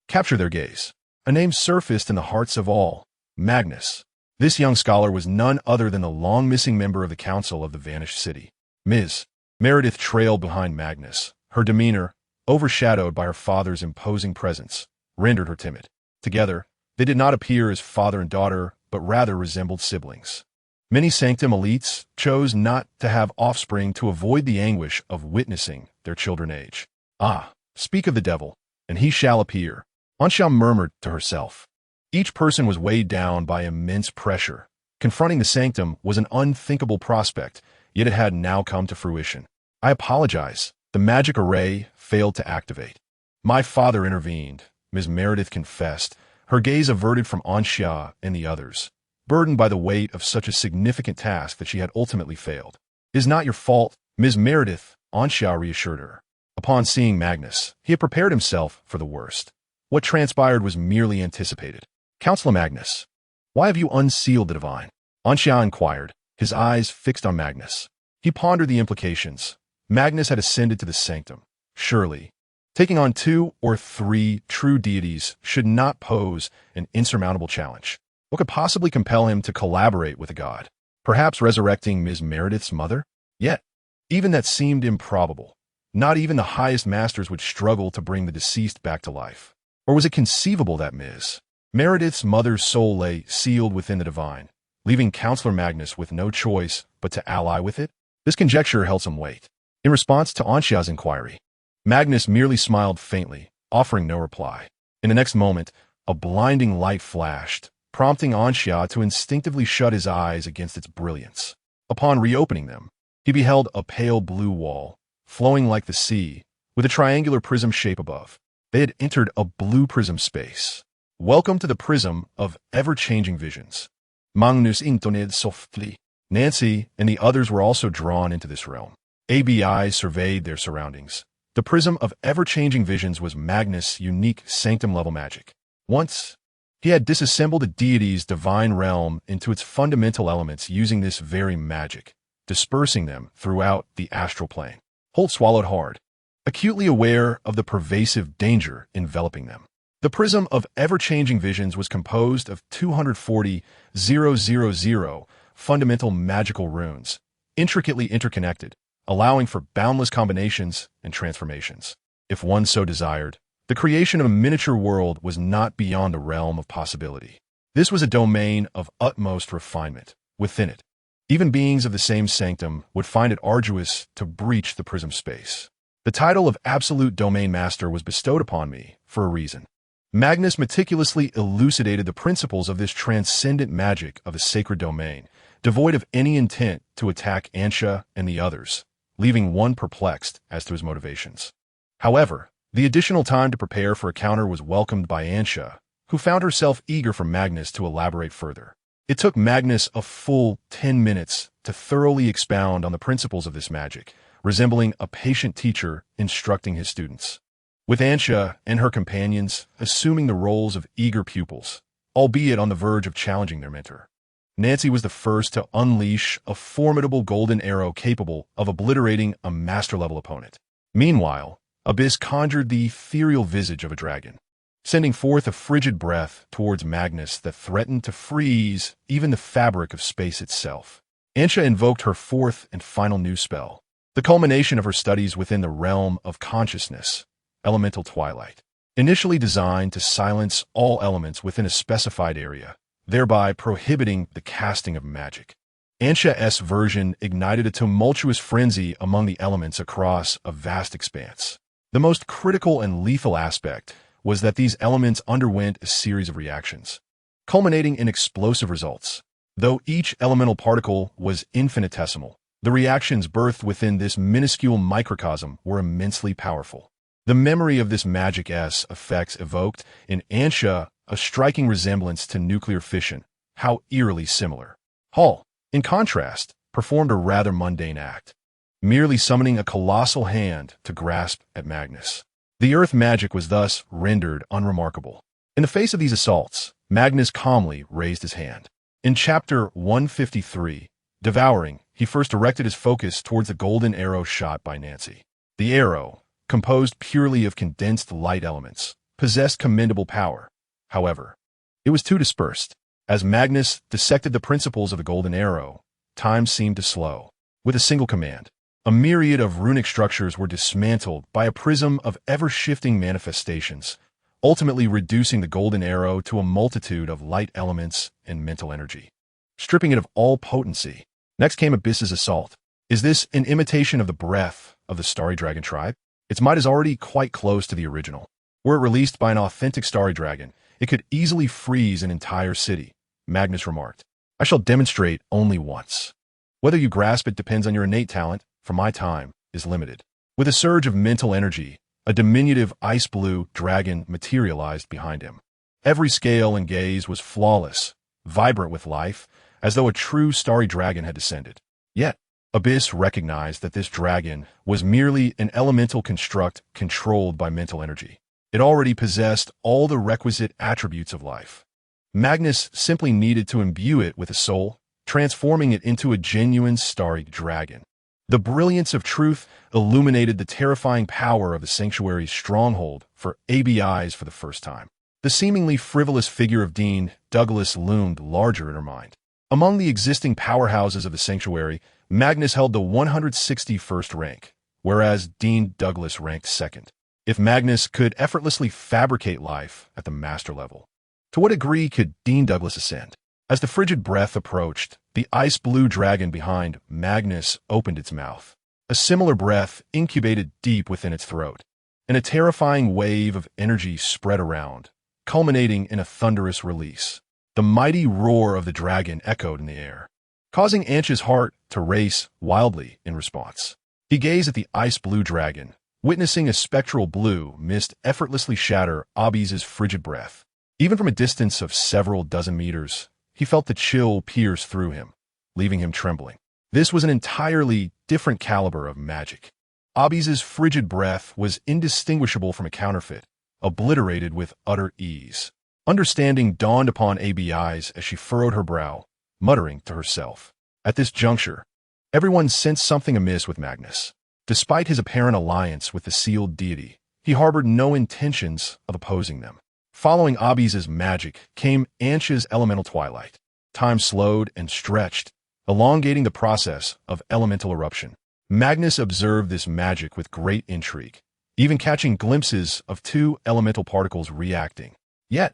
S1: captured their gaze. A name surfaced in the hearts of all, Magnus. This young scholar was none other than the long-missing member of the Council of the Vanished City. Ms. Meredith trailed behind Magnus. Her demeanor, overshadowed by her father's imposing presence, rendered her timid. Together, they did not appear as father and daughter, but rather resembled siblings. Many Sanctum elites chose not to have offspring to avoid the anguish of witnessing their children age. Ah, speak of the devil, and he shall appear, Anxia murmured to herself. Each person was weighed down by immense pressure. Confronting the sanctum was an unthinkable prospect, yet it had now come to fruition. I apologize. The magic array failed to activate. My father intervened, Ms. Meredith confessed, her gaze averted from Anxia and the others, burdened by the weight of such a significant task that she had ultimately failed. It is not your fault, Ms. Meredith, Anxia reassured her. Upon seeing Magnus, he had prepared himself for the worst. What transpired was merely anticipated. Counselor Magnus, why have you unsealed the divine? Anxia inquired, his eyes fixed on Magnus. He pondered the implications. Magnus had ascended to the sanctum. Surely, taking on 2 or 3 true deities should not pose an insurmountable challenge. What could possibly compel him to collaborate with a god? Perhaps resurrecting Ms. Meredith's mother? Yet, even that seemed improbable. Not even the highest masters would struggle to bring the deceased back to life. Or was it conceivable that Ms. Meredith's mother's soul lay sealed within the divine, leaving Counselor Magnus with no choice but to ally with it? This conjecture held some weight. In response to Anxia's inquiry, Magnus merely smiled faintly, offering no reply. In the next moment, a blinding light flashed, prompting Anxia to instinctively shut his eyes against its brilliance. Upon reopening them, he beheld a pale blue wall, flowing like the sea, with a triangular prism shape above. They had entered a blue prism space. Welcome to the prism of ever-changing visions. Magnus intoned softly. Nancy and the others were also drawn into this realm. ABI surveyed their surroundings. The prism of ever-changing visions was Magnus' unique sanctum-level magic. Once, he had disassembled a deity's divine realm into its fundamental elements using this very magic, dispersing them throughout the astral plane. Holt swallowed hard, acutely aware of the pervasive danger enveloping them. The prism of ever-changing visions was composed of 240,000 fundamental magical runes, intricately interconnected, allowing for boundless combinations and transformations. If one so desired, the creation of a miniature world was not beyond the realm of possibility. This was a domain of utmost refinement. Within it, even beings of the same sanctum would find it arduous to breach the prism space. The title of Absolute Domain Master was bestowed upon me for a reason. Magnus meticulously elucidated the principles of this transcendent magic of a sacred domain, devoid of any intent to attack Anxia and the others, leaving one perplexed as to his motivations. However, the additional time to prepare for a counter was welcomed by Anxia, who found herself eager for Magnus to elaborate further. It took Magnus a full 10 minutes to thoroughly expound on the principles of this magic, resembling a patient teacher instructing his students. With Anxia and her companions assuming the roles of eager pupils, albeit on the verge of challenging their mentor. Nancy was the first to unleash a formidable golden arrow capable of obliterating a master-level opponent. Meanwhile, Abyss conjured the ethereal visage of a dragon, sending forth a frigid breath towards Magnus that threatened to freeze even the fabric of space itself. Anxia invoked her fourth and final new spell, the culmination of her studies within the realm of consciousness, Elemental Twilight, initially designed to silence all elements within a specified area, thereby prohibiting the casting of magic. Anxia's version ignited a tumultuous frenzy among the elements across a vast expanse. The most critical and lethal aspect was that these elements underwent a series of reactions, culminating in explosive results. Though each elemental particle was infinitesimal, the reactions birthed within this minuscule microcosm were immensely powerful. The memory of this magic-s effects evoked in Anxia a striking resemblance to nuclear fission, how eerily similar. Hall, in contrast, performed a rather mundane act, merely summoning a colossal hand to grasp at Magnus. The earth magic was thus rendered unremarkable. In the face of these assaults, Magnus calmly raised his hand. In Chapter 153, Devouring, he first directed his focus towards the golden arrow shot by Nancy. The arrow, composed purely of condensed light elements, possessed commendable power. However, it was too dispersed. As Magnus dissected the principles of the golden arrow, time seemed to slow. With a single command, a myriad of runic structures were dismantled by a prism of ever-shifting manifestations, ultimately reducing the golden arrow to a multitude of light elements and mental energy, stripping it of all potency. Next came Abyss's assault. Is this an imitation of the breath of the Starry Dragon tribe? Its might is already quite close to the original. Were it released by an authentic Starry Dragon, It could easily freeze an entire city, Magnus remarked. I shall demonstrate only once. Whether you grasp it depends on your innate talent, for my time is limited. With a surge of mental energy, a diminutive ice-blue dragon materialized behind him. Every scale and gaze was flawless, vibrant with life, as though a true starry dragon had descended. Yet, Abyss recognized that this dragon was merely an elemental construct controlled by mental energy. It already possessed all the requisite attributes of life. Magnus simply needed to imbue it with a soul, transforming it into a genuine starry dragon. The brilliance of truth illuminated the terrifying power of the sanctuary's stronghold for ABIs for the first time. The seemingly frivolous figure of Dean Douglas loomed larger in her mind. Among the existing powerhouses of the sanctuary, Magnus held the 161st rank, whereas Dean Douglas ranked second. If Magnus could effortlessly fabricate life at the master level, to what degree could Dean Douglas ascend? As the frigid breath approached, the ice-blue dragon behind Magnus opened its mouth. A similar breath incubated deep within its throat, and a terrifying wave of energy spread around, culminating in a thunderous release. The mighty roar of the dragon echoed in the air, causing Ansh's heart to race wildly in response. He gazed at the ice-blue dragon, witnessing a spectral blue mist effortlessly shatter Abiz's frigid breath. Even from a distance of several dozen meters, he felt the chill pierce through him, leaving him trembling. This was an entirely different caliber of magic. Abiz's frigid breath was indistinguishable from a counterfeit, obliterated with utter ease. Understanding dawned upon ABIs as she furrowed her brow, muttering to herself. At this juncture, everyone sensed something amiss with Magnus. Despite his apparent alliance with the sealed deity, he harbored no intentions of opposing them. Following Abiz's magic came Ansh's elemental twilight. Time slowed and stretched, elongating the process of elemental eruption. Magnus observed this magic with great intrigue, even catching glimpses of two elemental particles reacting. Yet,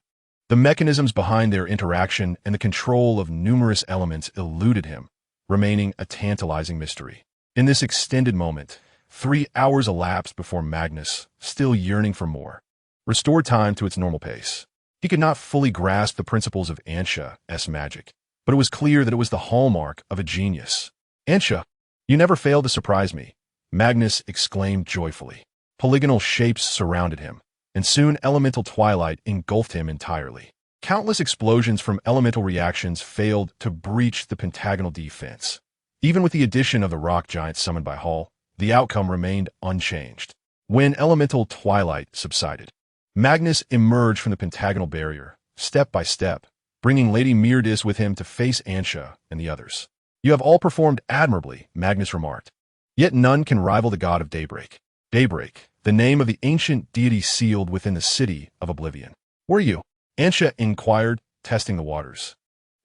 S1: the mechanisms behind their interaction and the control of numerous elements eluded him, remaining a tantalizing mystery. In this extended moment, 3 hours elapsed before Magnus, still yearning for more, restored time to its normal pace. He could not fully grasp the principles of Ansh's magic, but it was clear that it was the hallmark of a genius. Ansha, you never fail to surprise me, Magnus exclaimed joyfully. Polygonal shapes surrounded him, and soon elemental twilight engulfed him entirely. Countless explosions from elemental reactions failed to breach the pentagonal defense. Even with the addition of the rock giant summoned by Hall, the outcome remained unchanged. When elemental twilight subsided, Magnus emerged from the pentagonal barrier, step by step, bringing Lady Meteor with him to face Ansha and the others. You have all performed admirably, Magnus remarked. Yet none can rival the god of daybreak. Daybreak, the name of the ancient deity sealed within the city of Oblivion. Were you? Ansha inquired, testing the waters.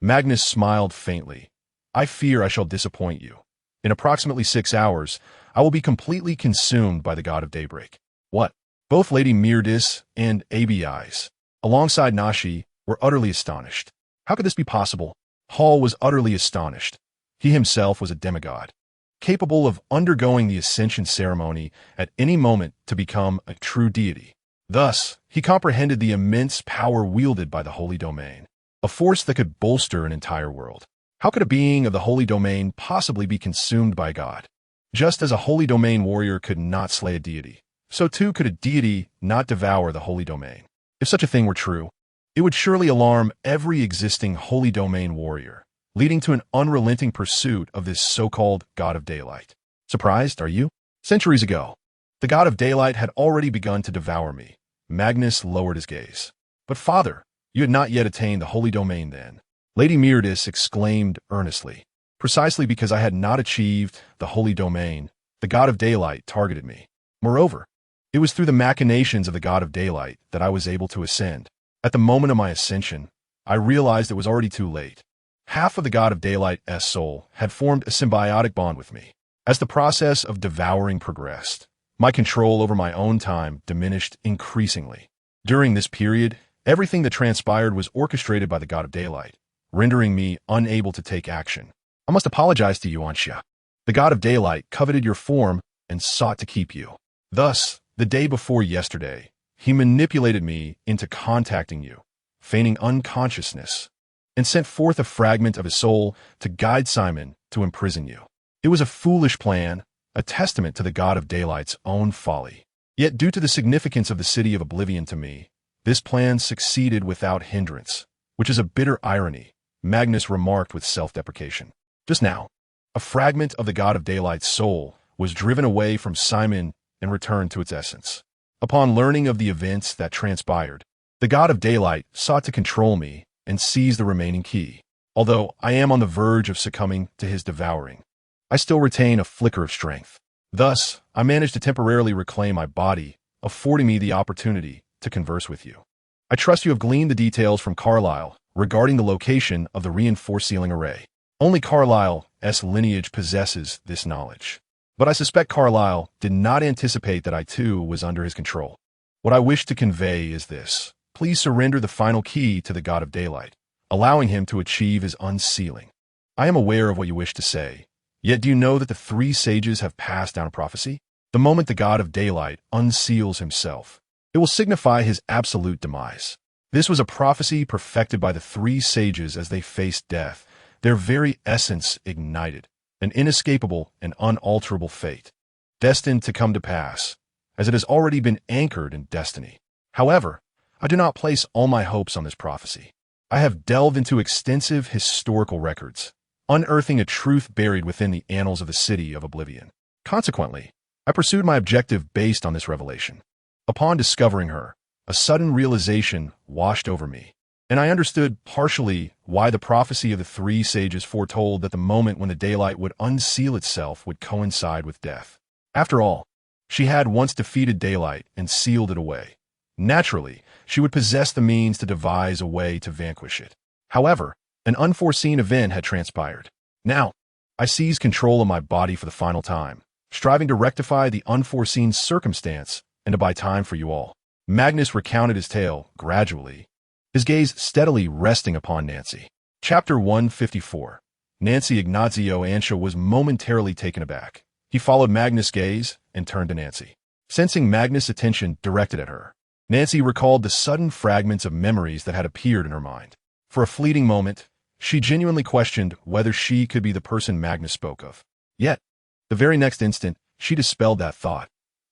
S1: Magnus smiled faintly. I fear I shall disappoint you. In approximately 6 hours, I will be completely consumed by the god of daybreak. What? Both Lady Meteor and ABIs, alongside Nashi, were utterly astonished. How could this be possible? Hall was utterly astonished. He himself was a demigod, capable of undergoing the ascension ceremony at any moment to become a true deity. Thus, he comprehended the immense power wielded by the Holy Domain, a force that could bolster an entire world. How could a being of the Holy Domain possibly be consumed by God? Just as a Holy Domain warrior could not slay a deity, so too could a deity not devour the Holy Domain. If such a thing were true, it would surely alarm every existing Holy Domain warrior, leading to an unrelenting pursuit of this so-called God of Daylight. Surprised, are you? Centuries ago, the God of Daylight had already begun to devour me. Magnus lowered his gaze. But father, you had not yet attained the Holy Domain then. Lady Meteor exclaimed earnestly. Precisely because I had not achieved the Holy Domain, the God of Daylight targeted me. Moreover, it was through the machinations of the God of Daylight that I was able to ascend. At the moment of my ascension, I realized it was already too late. Half of the God of Daylight's soul had formed a symbiotic bond with me. As the process of devouring progressed, my control over my own time diminished increasingly. During this period, everything that transpired was orchestrated by the God of Daylight, rendering me unable to take action. I must apologize to you, Ansha. The God of Daylight coveted your form and sought to keep you. Thus, the day before yesterday, he manipulated me into contacting you, feigning unconsciousness, and sent forth a fragment of his soul to guide Simon to imprison you. It was a foolish plan, a testament to the God of Daylight's own folly. Yet due to the significance of the City of Oblivion to me, this plan succeeded without hindrance, which is a bitter irony, Magnus remarked with self-deprecation. Just now, a fragment of the God of Daylight's soul was driven away from Simon and returned to its essence. Upon learning of the events that transpired, the God of Daylight sought to control me and seize the remaining key. Although I am on the verge of succumbing to his devouring, I still retain a flicker of strength. Thus, I managed to temporarily reclaim my body, affording me the opportunity to converse with you. I trust you have gleaned the details from Carlisle regarding the location of the reinforced ceiling array. Only Carlisle's lineage possesses this knowledge. But I suspect Carlisle did not anticipate that I too was under his control. What I wish to convey is this. Please surrender the final key to the God of Daylight, allowing him to achieve his unsealing. I am aware of what you wish to say, yet do you know that the three sages have passed down a prophecy? The moment the God of Daylight unseals himself, it will signify his absolute demise. This was a prophecy perfected by the three sages as they faced death, their very essence ignited, an inescapable and unalterable fate, destined to come to pass, as it has already been anchored in destiny. However, I do not place all my hopes on this prophecy. I have delved into extensive historical records, unearthing a truth buried within the annals of the City of Oblivion. Consequently, I pursued my objective based on this revelation. Upon discovering her, a sudden realization washed over me, and I understood partially why the prophecy of the three sages foretold that the moment when the daylight would unseal itself would coincide with death. After all, she had once defeated daylight and sealed it away. Naturally, she would possess the means to devise a way to vanquish it. However, an unforeseen event had transpired. Now, I seized control of my body for the final time, striving to rectify the unforeseen circumstance and to buy time for you all. Magnus recounted his tale gradually, his gaze steadily resting upon Nancy. Chapter 154. Nancy Ignazio Ansha was momentarily taken aback. He followed Magnus' gaze and turned to Nancy. Sensing Magnus' attention directed at her, Nancy recalled the sudden fragments of memories that had appeared in her mind. For a fleeting moment, she genuinely questioned whether she could be the person Magnus spoke of. Yet, the very next instant, she dispelled that thought.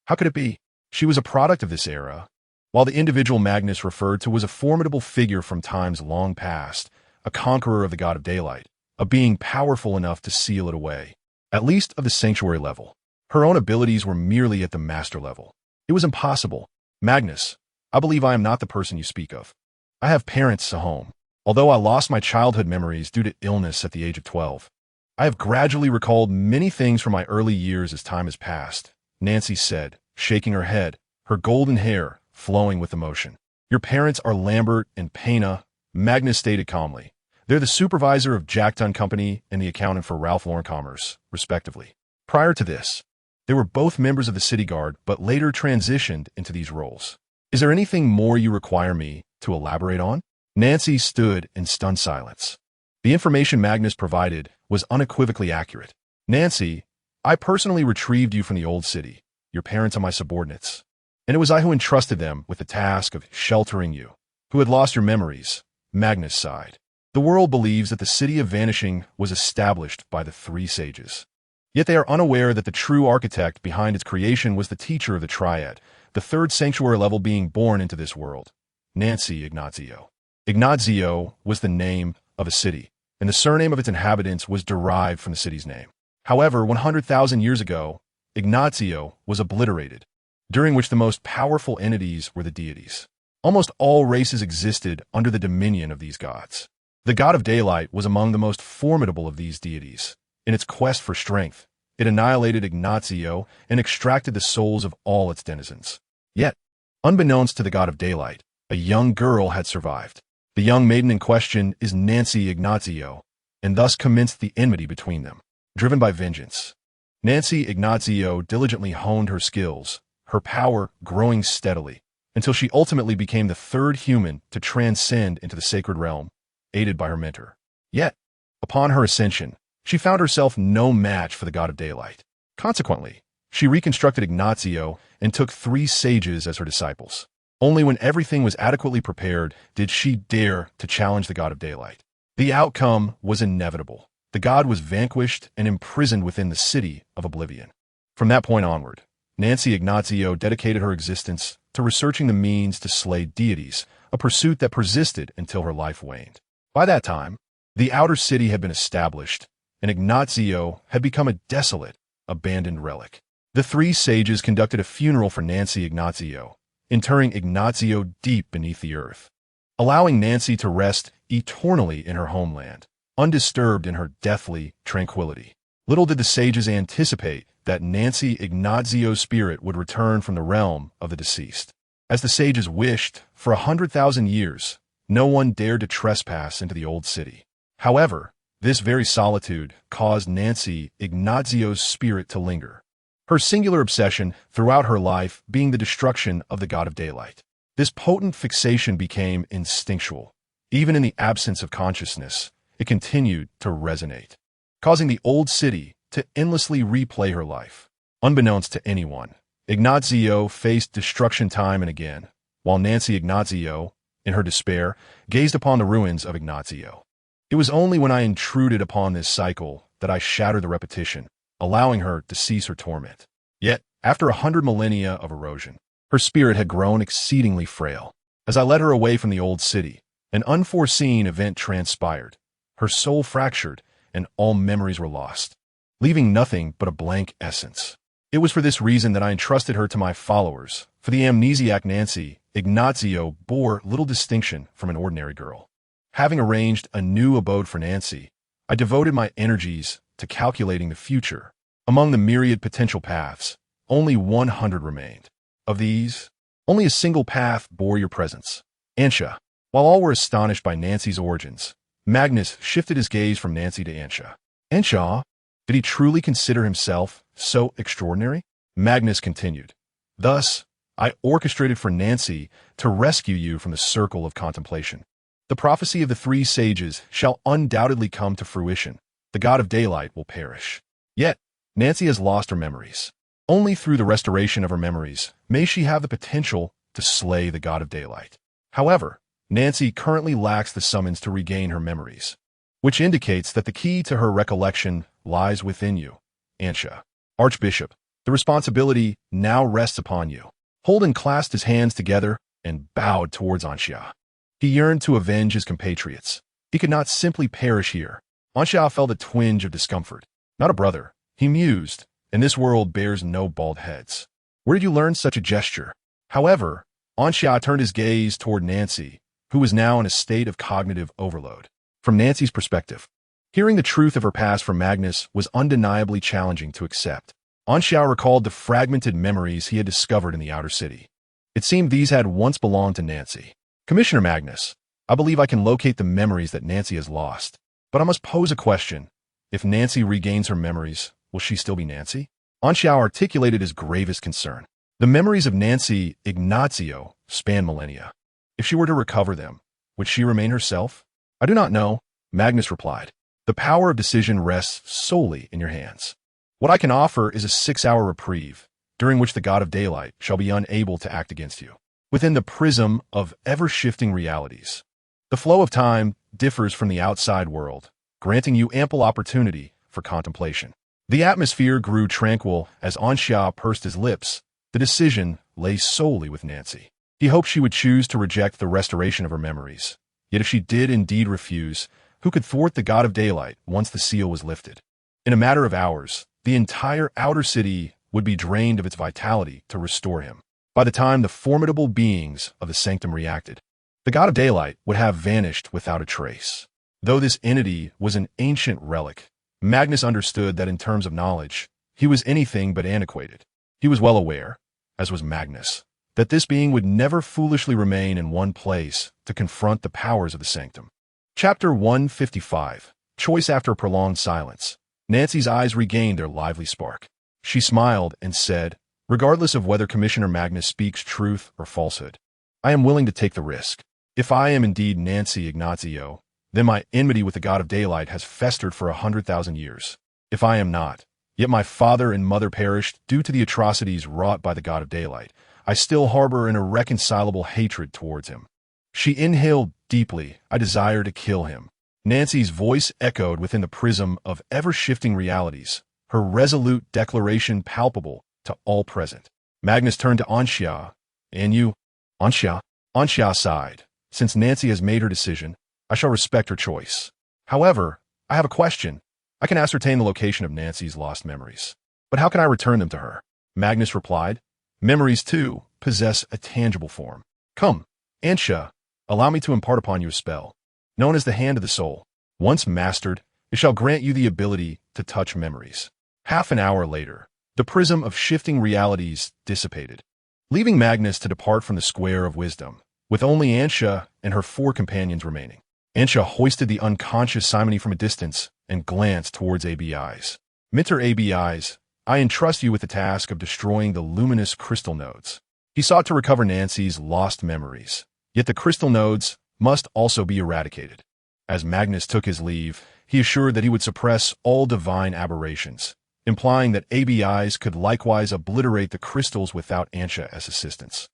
S1: How could it be? She was a product of this era, while the individual Magnus referred to was a formidable figure from times long past, a conqueror of the God of Daylight, a being powerful enough to seal it away, at least of the sanctuary level. Her own abilities were merely at the master level. It was impossible. Magnus, I believe I am not the person you speak of. I have parents at home. Although I lost my childhood memories due to illness at the age of 12, I have gradually recalled many things from my early years as time has passed, Nancy said, shaking her head, her golden hair flowing with emotion. Your parents are Lambert and Pena, Magnus stated calmly. They're the supervisor of Jackton Company and the accountant for Ralph Lauren Commerce, respectively. Prior to this, they were both members of the City Guard, but later transitioned into these roles. Is there anything more you require me to elaborate on? Nancy stood in stunned silence. The information Magnus provided was unequivocally accurate. Nancy, I personally retrieved you from the old city. Your parents are my subordinates, and it was I who entrusted them with the task of sheltering you, who had lost your memories. Magnus sighed. The world believes that the City of Vanishing was established by the three sages. Yet they are unaware that the true architect behind its creation was the teacher of the Triad, the third sanctuary level being born into this world, Nancy Ignazio. Ignazio was the name of a city, and the surname of its inhabitants was derived from the city's name. However, 100,000 years ago, Ignazio was obliterated, during which the most powerful entities were the deities. Almost all races existed under the dominion of these gods. The God of Daylight was among the most formidable of these deities. In its quest for strength, it annihilated Ignazio and extracted the souls of all its denizens. Yet, unbeknownst to the God of Daylight, a young girl had survived. The young maiden in question is Nancy Ignazio, and thus commenced the enmity between them. Driven by vengeance, Nancy Ignazio diligently honed her skills, her power growing steadily, until she ultimately became the third human to transcend into the sacred realm, aided by her mentor. Yet, upon her ascension, she found herself no match for the God of Daylight. Consequently, she reconstructed Ignazio and took three sages as her disciples. Only when everything was adequately prepared did she dare to challenge the god of daylight. The outcome was inevitable. The god was vanquished and imprisoned within the city of oblivion. From that point onward, Nancy Ignazio dedicated her existence to researching the means to slay deities, a pursuit that persisted until her life waned. By that time, the outer city had been established, and Ignazio had become a desolate, abandoned relic. The three sages conducted a funeral for Nancy Ignazio, interring Ignazio deep beneath the earth, allowing Nancy to rest eternally in her homeland, undisturbed in her deathly tranquility. Little did the sages anticipate that Nancy Ignazio's spirit would return from the realm of the deceased. As the sages wished, for 100,000 years, no one dared to trespass into the old city. However, this very solitude caused Nancy Ignazio's spirit to linger, her singular obsession throughout her life being the destruction of the god of daylight. This potent fixation became instinctual. Even in the absence of consciousness, it continued to resonate, causing the old city to endlessly replay her life. Unbeknownst to anyone, Ignazio faced destruction time and again, while Nancy Ignazio, in her despair, gazed upon the ruins of Ignazio. It was only when I intruded upon this cycle that I shattered the repetition, allowing her to cease her torment. Yet, after 100 millennia of erosion, her spirit had grown exceedingly frail. As I led her away from the old city, an unforeseen event transpired. Her soul fractured, and all memories were lost, leaving nothing but a blank essence. It was for this reason that I entrusted her to my followers, for the amnesiac Nancy Ignazio bore little distinction from an ordinary girl. Having arranged a new abode for Nancy, I devoted my energies to calculating the future. Among the myriad potential paths, only 100 remained. Of these, only a single path bore your presence, Ansha. While all were astonished by Nancy's origins, Magnus shifted his gaze from Nancy to Ansha. Ansha? Did he truly consider himself so extraordinary? Magnus continued. Thus, I orchestrated for Nancy to rescue you from the circle of contemplation. The prophecy of the three sages shall undoubtedly come to fruition. The god of daylight will perish. Yet, Nancy has lost her memories. Only through the restoration of her memories may she have the potential to slay the god of daylight. However, Nancy currently lacks the summons to regain her memories, which indicates that the key to her recollection lies within you, Ansha. Archbishop, the responsibility now rests upon you. Holden clasped his hands together and bowed towards Ansha. He yearned to avenge his compatriots. He could not simply perish here. Ansha felt a twinge of discomfort. Not a brother, he mused, and this world bears no bald heads. Where did you learn such a gesture? However, Ansha turned his gaze toward Nancy, who was now in a state of cognitive overload. From Nancy's perspective, hearing the truth of her past from Magnus was undeniably challenging to accept. Ansha recalled the fragmented memories he had discovered in the outer city. It seemed these had once belonged to Nancy. Commissioner Magnus, I believe I can locate the memories that Nancy has lost. But I must pose a question. If Nancy regains her memories, will she still be Nancy? Ansha articulated his gravest concern. The memories of Nancy Ignazio span millennia. If she were to recover them, would she remain herself? I do not know, Magnus replied. The power of decision rests solely in your hands. What I can offer is a 6-hour reprieve, during which the god of daylight shall be unable to act against you. Within the prism of ever-shifting realities, the flow of time differs from the outside world, granting you ample opportunity for contemplation. The atmosphere grew tranquil as Ansha pursed his lips. The decision lay solely with Nancy. He hoped she would choose to reject the restoration of her memories. Yet if she did indeed refuse, who could thwart the god of daylight once the seal was lifted? In a matter of hours, the entire outer city would be drained of its vitality to restore him. By the time the formidable beings of the sanctum reacted, the god of daylight would have vanished without a trace. Though this entity was an ancient relic, Magnus understood that in terms of knowledge, he was anything but antiquated. He was well aware, as was Magnus, that this being would never foolishly remain in one place to confront the powers of the sanctum. Chapter 155, Choice After a Prolonged Silence. Nancy's eyes regained their lively spark. She smiled and said, regardless of whether Commissioner Magnus speaks truth or falsehood, I am willing to take the risk. If I am indeed Nancy Ignazio, then my enmity with the god of daylight has festered for 100,000 years. If I am not, yet my father and mother perished due to the atrocities wrought by the god of daylight, I still harbor an irreconcilable hatred towards him. She inhaled deeply. I desire to kill him. Nancy's voice echoed within the prism of ever-shifting realities, her resolute declaration palpable to all present. Magnus turned to Anxia. And you? Anxia? Anxia sighed. Since Nancy has made her decision, I shall respect her choice. However, I have a question. I can ascertain the location of Nancy's lost memories. But how can I return them to her? Magnus replied. Memories, too, possess a tangible form. Come, Anxia, allow me to impart upon you a spell, known as the Hand of the Soul. Once mastered, it shall grant you the ability to touch memories. Half an hour later, the prism of shifting realities dissipated, leaving Magnus to depart from the Square of Wisdom, with only Anxia and her 4 companions remaining. Anxia hoisted the unconscious Simony from a distance and glanced towards ABIs. Mr. ABIs, I entrust you with the task of destroying the luminous crystal nodes. He sought to recover Nancy's lost memories, yet the crystal nodes must also be eradicated. As Magnus took his leave, he assured that he would suppress all divine aberrations, implying that ABIs could likewise obliterate the crystals without Anxia as assistance.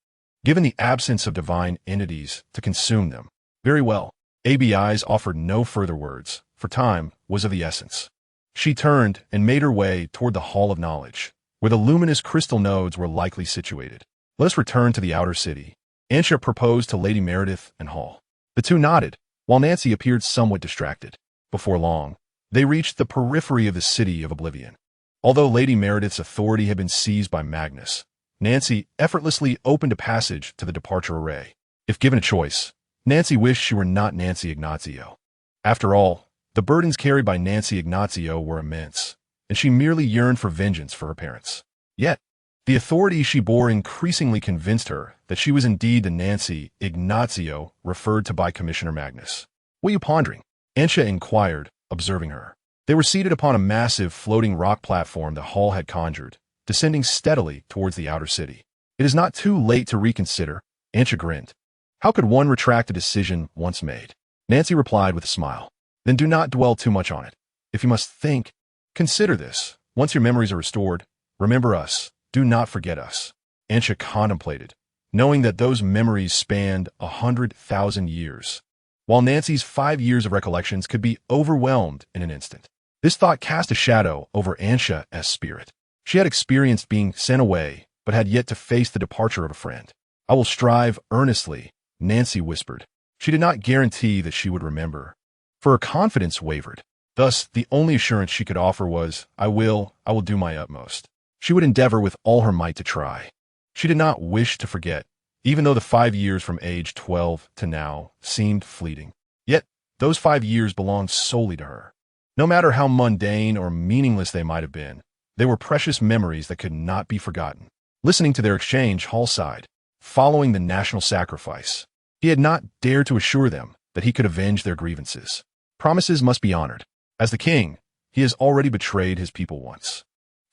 S1: Given the absence of divine entities to consume them, very well, ABIs offered no further words, for time was of the essence. She turned and made her way toward the Hall of Knowledge, where the luminous crystal nodes were likely situated. Let us return to the outer city. Anxia proposed to Lady Meredith and Hall. The two nodded, while Nancy appeared somewhat distracted. Before long, they reached the periphery of the City of Oblivion. Although Lady Meredith's authority had been seized by Magnus, Nancy effortlessly opened a passage to the departure array. If given a choice, Nancy wished she were not Nancy Ignazio. After all, the burdens carried by Nancy Ignazio were immense, and she merely yearned for vengeance for her parents. Yet, the authority she bore increasingly convinced her that she was indeed the Nancy Ignazio referred to by Commissioner Magnus. What are you pondering? Anxia inquired, observing her. They were seated upon a massive floating rock platform the Hall had conjured, descending steadily towards the outer city. It is not too late to reconsider, Anxia grinned. How could one retract a decision once made? Nancy replied with a smile. Then do not dwell too much on it. If you must think, consider this. Once your memories are restored, remember us. Do not forget us. Anxia contemplated, knowing that those memories spanned 100,000 years, while Nancy's 5 years of recollections could be overwhelmed in an instant. This thought cast a shadow over Anxia's spirit. She had experienced being sent away, but had yet to face the departure of a friend. I will strive earnestly, Nancy whispered. She did not guarantee that she would remember, for her confidence wavered. Thus, the only assurance she could offer was, I will do my utmost. She would endeavor with all her might to try. She did not wish to forget, even though the 5 years from age 12 to now seemed fleeting. Yet, those 5 years belonged solely to her. No matter how mundane or meaningless they might have been, they were precious memories that could not be forgotten. Listening to their exchange, Hall sighed. Following the national sacrifice, he had not dared to assure them that he could avenge their grievances. Promises must be honored. As the king, he has already betrayed his people once,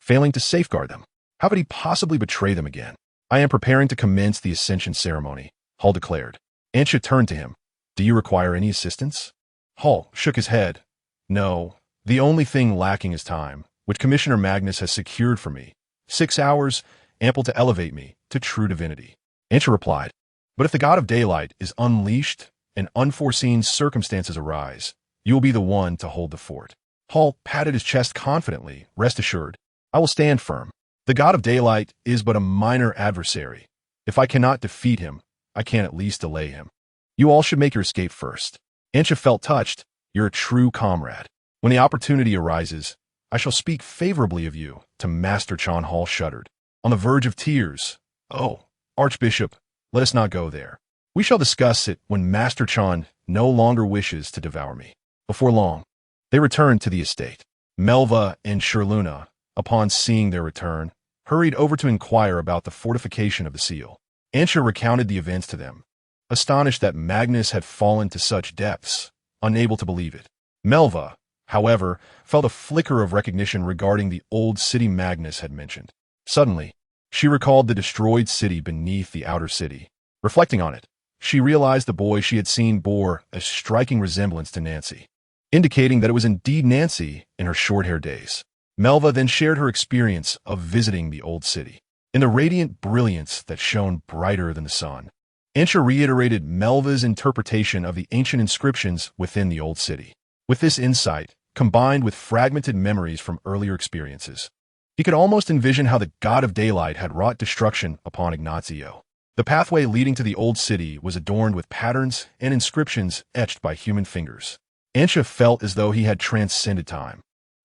S1: failing to safeguard them. How could he possibly betray them again? I am preparing to commence the ascension ceremony, Hall declared. Anxia turned to him. Do you require any assistance? Hall shook his head. No, the only thing lacking is time, which Commissioner Magnus has secured for me. 6 hours, ample to elevate me to true divinity. Anxia replied. But if the god of daylight is unleashed and unforeseen circumstances arise, you will be the one to hold the fort. Hall patted his chest confidently. Rest assured, I will stand firm. The god of daylight is but a minor adversary. If I cannot defeat him, I can at least delay him. You all should make your escape first. Anxia felt touched. You're a true comrade. When the opportunity arises, I shall speak favorably of you to Master Chan. Hall shuddered. On the verge of tears. Oh, Archbishop, let us not go there. We shall discuss it when Master Chan no longer wishes to devour me. Before long, they returned to the estate. Melva and Sherluna, upon seeing their return, hurried over to inquire about the fortification of the seal. Anxia recounted the events to them, astonished that Magnus had fallen to such depths, unable to believe it. Melva, however, felt a flicker of recognition regarding the old city Magnus had mentioned. Suddenly, she recalled the destroyed city beneath the outer city. Reflecting on it, she realized the boy she had seen bore a striking resemblance to Nancy, indicating that it was indeed Nancy in her short-haired days. Melva then shared her experience of visiting the old city. in the radiant brilliance that shone brighter than the sun. Ansha reiterated Melva's interpretation of the ancient inscriptions within the old city. With this insight, combined with fragmented memories from earlier experiences, he could almost envision how the god of daylight had wrought destruction upon Ignacio. The pathway leading to the old city was adorned with patterns and inscriptions etched by human fingers. Ansha felt as though he had transcended time.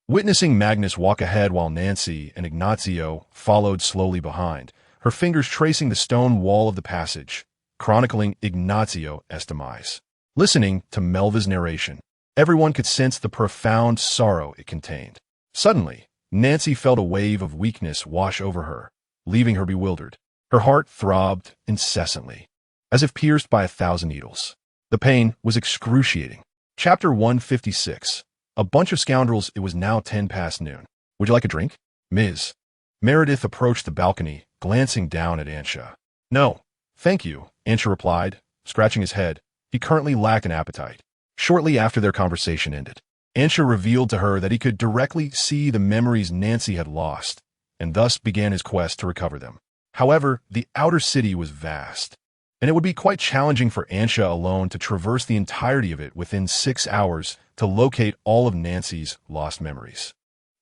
S1: Witnessing Magnus walk ahead while Nancy and Ignacio followed slowly behind, her fingers tracing the stone wall of the passage, chronicling Ignacio's demise. Listening to Melva's narration, everyone could sense the profound sorrow it contained. Suddenly, Nancy felt a wave of weakness wash over her, leaving her bewildered. Her heart throbbed incessantly, as if pierced by 1,000 needles. The pain was excruciating. Chapter 156. A bunch of scoundrels. It was now 10 past noon. Would you like a drink? Ms. Meredith approached the balcony, glancing down at Ansha. No, thank you, Ansha replied, scratching his head. He currently lacked an appetite. Shortly after their conversation ended, Ansha revealed to her that he could directly see the memories Nancy had lost, and thus began his quest to recover them. However, the outer city was vast, and it would be quite challenging for Ansha alone to traverse the entirety of it within 6 hours to locate all of Nancy's lost memories.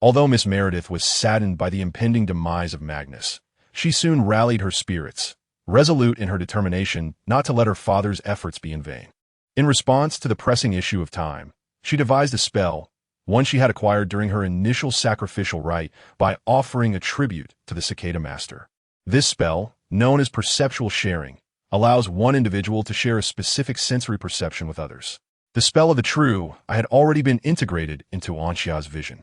S1: Although Miss Meredith was saddened by the impending demise of Magnus, she soon rallied her spirits, resolute in her determination not to let her father's efforts be in vain. In response to the pressing issue of time, she devised a spell, one she had acquired during her initial sacrificial rite by offering a tribute to the Cicada Master. This spell, known as perceptual sharing, allows one individual to share a specific sensory perception with others. The spell of the true I had already been integrated into Ansha's vision.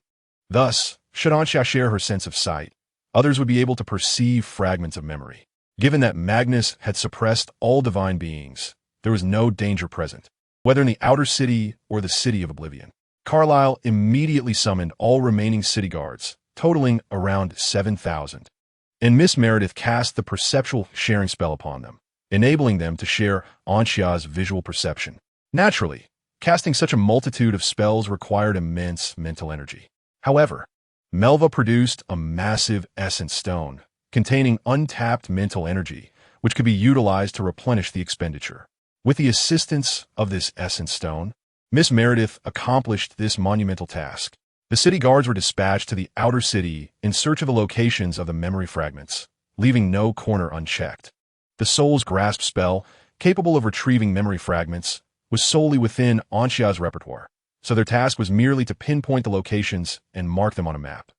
S1: Thus, should Ansha share her sense of sight, others would be able to perceive fragments of memory. Given that Magnus had suppressed all divine beings, there was no danger present, whether in the outer city or the city of oblivion. Carlyle immediately summoned all remaining city guards, totaling around 7,000. And Miss Meredith cast the perceptual sharing spell upon them, enabling them to share Ansha's visual perception. Naturally, casting such a multitude of spells required immense mental energy. However, Melva produced a massive essence stone, containing untapped mental energy, which could be utilized to replenish the expenditure. With the assistance of this essence stone, Miss Meredith accomplished this monumental task. The city guards were dispatched to the outer city in search of the locations of the memory fragments, leaving no corner unchecked. The Soul's Grasp spell, capable of retrieving memory fragments, was solely within Ansha's repertoire, so their task was merely to pinpoint the locations and mark them on a map.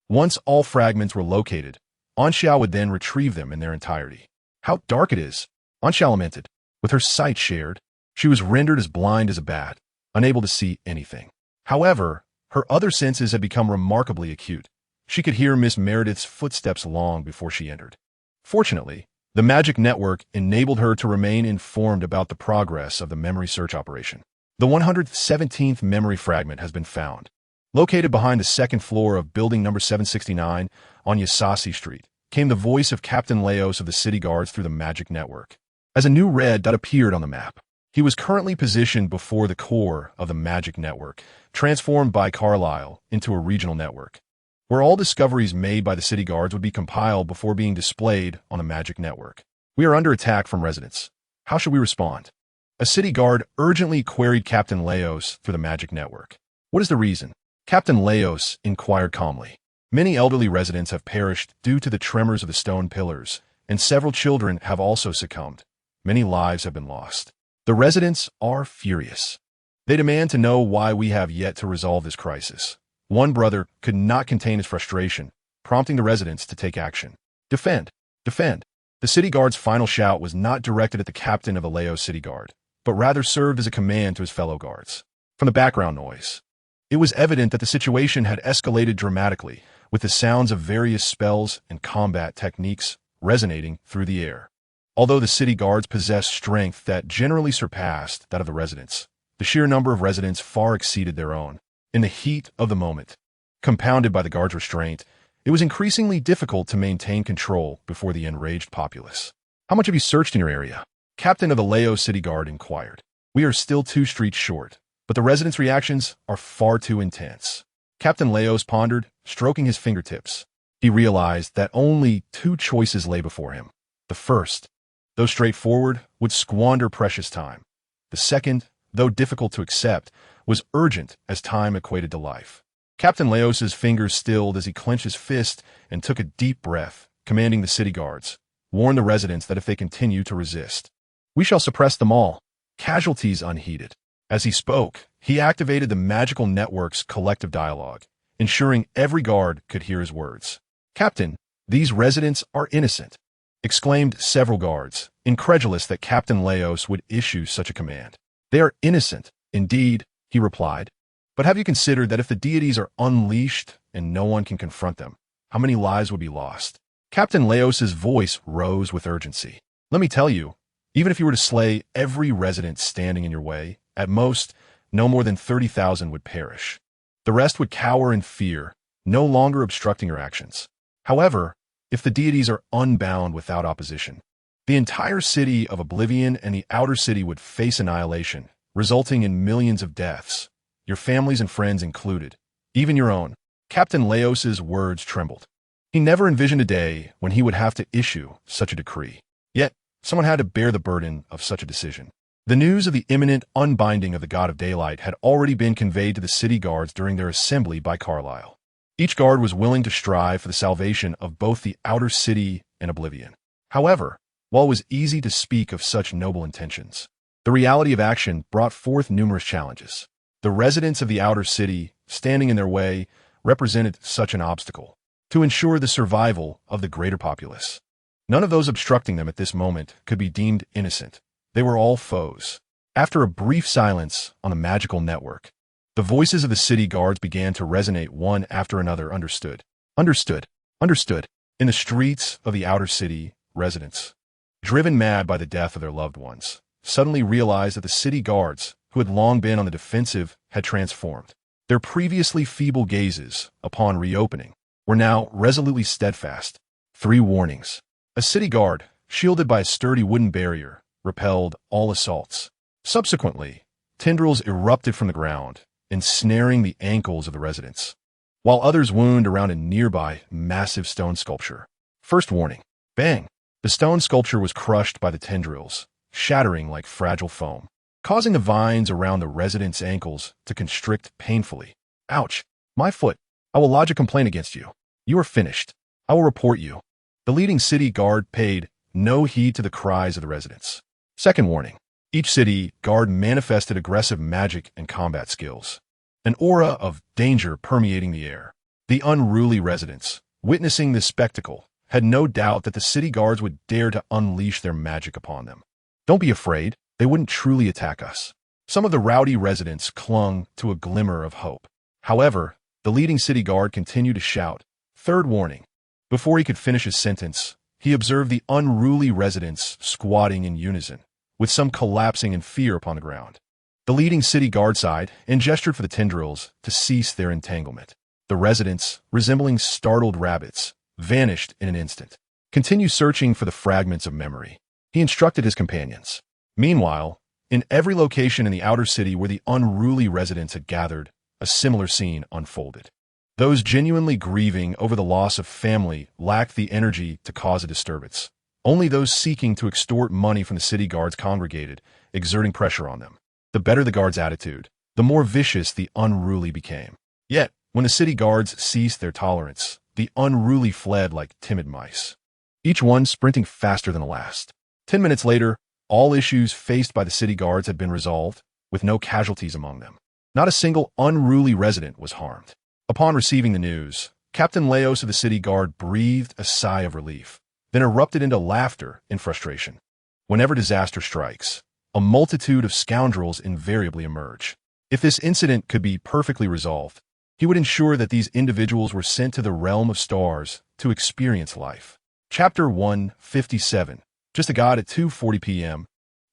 S1: Once all fragments were located, Ansha would then retrieve them in their entirety. How dark it is, Ansha lamented. With her sight shared, she was rendered as blind as a bat, unable to see anything. However, her other senses had become remarkably acute. She could hear Miss Meredith's footsteps long before she entered. Fortunately, the magic network enabled her to remain informed about the progress of the memory search operation. The 117th memory fragment has been found. Located behind the second floor of building number 769 on Yasasi Street, came the voice of Captain Leos of the city guards through the magic network. As a new red dot appeared on the map, he was currently positioned before the core of the magic network, transformed by Carlyle into a regional network, where all discoveries made by the city guards would be compiled before being displayed on the magic network. We are under attack from residents. How should we respond? A city guard urgently queried Captain Leos through the magic network. What is the reason? Captain Leos inquired calmly. Many elderly residents have perished due to the tremors of the stone pillars, and several children have also succumbed. Many lives have been lost. The residents are furious. They demand to know why we have yet to resolve this crisis. One brother could not contain his frustration, prompting the residents to take action. Defend! Defend! The city guard's final shout was not directed at the captain of the Leo City Guard, but rather served as a command to his fellow guards. From the background noise, it was evident that the situation had escalated dramatically, with the sounds of various spells and combat techniques resonating through the air. Although the city guards possessed strength that generally surpassed that of the residents, the sheer number of residents far exceeded their own. In the heat of the moment, compounded by the guards' restraint, it was increasingly difficult to maintain control before the enraged populace. How much have you searched in your area? Captain of the Leo City Guard inquired. We are still 2 streets short, but the residents' reactions are far too intense. Captain Leos pondered, stroking his fingertips. He realized that only two choices lay before him. The first, though straightforward, would squander precious time. The second, though difficult to accept, was urgent as time equated to life. Captain Laos's fingers stilled as he clenched his fist and took a deep breath, commanding the city guards. Warn the residents that if they continue to resist, we shall suppress them all. Casualties unheeded. As he spoke, he activated the magical network's collective dialogue, ensuring every guard could hear his words. Captain, these residents are innocent, exclaimed several guards, incredulous that Captain Laos would issue such a command. They are innocent, indeed, he replied. But have you considered that if the deities are unleashed and no one can confront them, how many lives would be lost? Captain Laos's voice rose with urgency. Let me tell you, even if you were to slay every resident standing in your way, at most, no more than 30,000 would perish. The rest would cower in fear, no longer obstructing your actions. However, if the deities are unbound without opposition, the entire city of Oblivion and the outer city would face annihilation, resulting in millions of deaths, your families and friends included, even your own. Captain Laos's words trembled. He never envisioned a day when he would have to issue such a decree. Yet, someone had to bear the burden of such a decision. The news of the imminent unbinding of the God of Daylight had already been conveyed to the city guards during their assembly by Carlyle. Each guard was willing to strive for the salvation of both the outer city and Oblivion. However, while it was easy to speak of such noble intentions, the reality of action brought forth numerous challenges. The residents of the outer city, standing in their way, represented such an obstacle to ensure the survival of the greater populace. None of those obstructing them at this moment could be deemed innocent. They were all foes. After a brief silence on the magical network, the voices of the city guards began to resonate one after another. Understood. Understood. Understood. In the streets of the outer city, residents, driven mad by the death of their loved ones, suddenly realized that the city guards, who had long been on the defensive, had transformed. Their previously feeble gazes, upon reopening, were now resolutely steadfast. 3 warnings. A city guard, shielded by a sturdy wooden barrier, repelled all assaults. Subsequently, tendrils erupted from the ground, ensnaring the ankles of the residents, while others wound around a nearby massive stone sculpture. First warning. Bang! The stone sculpture was crushed by the tendrils, shattering like fragile foam, causing the vines around the residents' ankles to constrict painfully. Ouch! My foot! I will lodge a complaint against you. You are finished. I will report you. The leading city guard paid no heed to the cries of the residents. Second warning. Each city guard manifested aggressive magic and combat skills, an aura of danger permeating the air. The unruly residents, witnessing this spectacle, had no doubt that the city guards would dare to unleash their magic upon them. Don't be afraid, they wouldn't truly attack us. Some of the rowdy residents clung to a glimmer of hope. However, the leading city guard continued to shout. Third warning. Before he could finish his sentence, he observed the unruly residents squatting in unison, with some collapsing in fear upon the ground. The leading city guard sighed and gestured for the tendrils to cease their entanglement. The residents, resembling startled rabbits, vanished in an instant. Continue searching for the fragments of memory, he instructed his companions. Meanwhile, in every location in the outer city where the unruly residents had gathered, a similar scene unfolded. Those genuinely grieving over the loss of family lacked the energy to cause a disturbance. Only those seeking to extort money from the city guards congregated, exerting pressure on them. The better the guards' attitude, the more vicious the unruly became. Yet, when the city guards ceased their tolerance, the unruly fled like timid mice, each one sprinting faster than the last. 10 minutes later, all issues faced by the city guards had been resolved, with no casualties among them. Not a single unruly resident was harmed. Upon receiving the news, Captain Laos of the city guard breathed a sigh of relief, then erupted into laughter in frustration. Whenever disaster strikes, a multitude of scoundrels invariably emerge. If this incident could be perfectly resolved, he would ensure that these individuals were sent to the realm of stars to experience life. Chapter 157. Just a god at 2:40 p.m.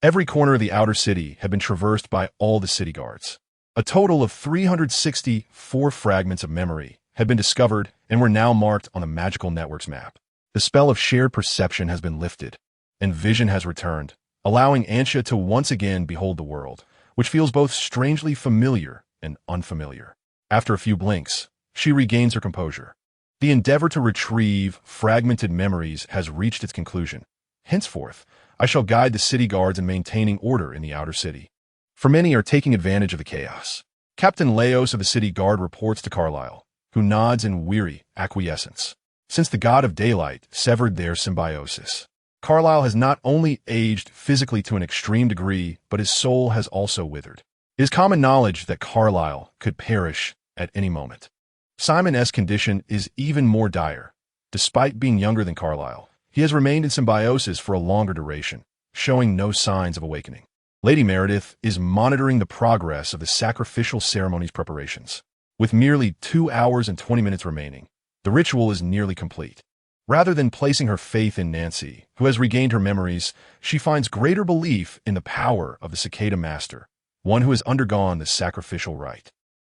S1: Every corner of the outer city had been traversed by all the city guards. A total of 364 fragments of memory had been discovered and were now marked on the magical network's map. The spell of shared perception has been lifted, and vision has returned, allowing Ansha to once again behold the world, which feels both strangely familiar and unfamiliar. After a few blinks, she regains her composure. The endeavor to retrieve fragmented memories has reached its conclusion. Henceforth, I shall guide the city guards in maintaining order in the outer city. For many are taking advantage of the chaos. Captain Laos of the city guard reports to Carlyle, who nods in weary acquiescence. Since the god of daylight severed their symbiosis, Carlyle has not only aged physically to an extreme degree, but his soul has also withered. It is common knowledge that Carlyle could perish at any moment. Simon's condition is even more dire. Despite being younger than Carlyle, he has remained in symbiosis for a longer duration, showing no signs of awakening. Lady Meredith is monitoring the progress of the sacrificial ceremony's preparations. With merely 2 hours and 20 minutes remaining, the ritual is nearly complete. Rather than placing her faith in Nancy, who has regained her memories, she finds greater belief in the power of the Cicada Master, one who has undergone the sacrificial rite.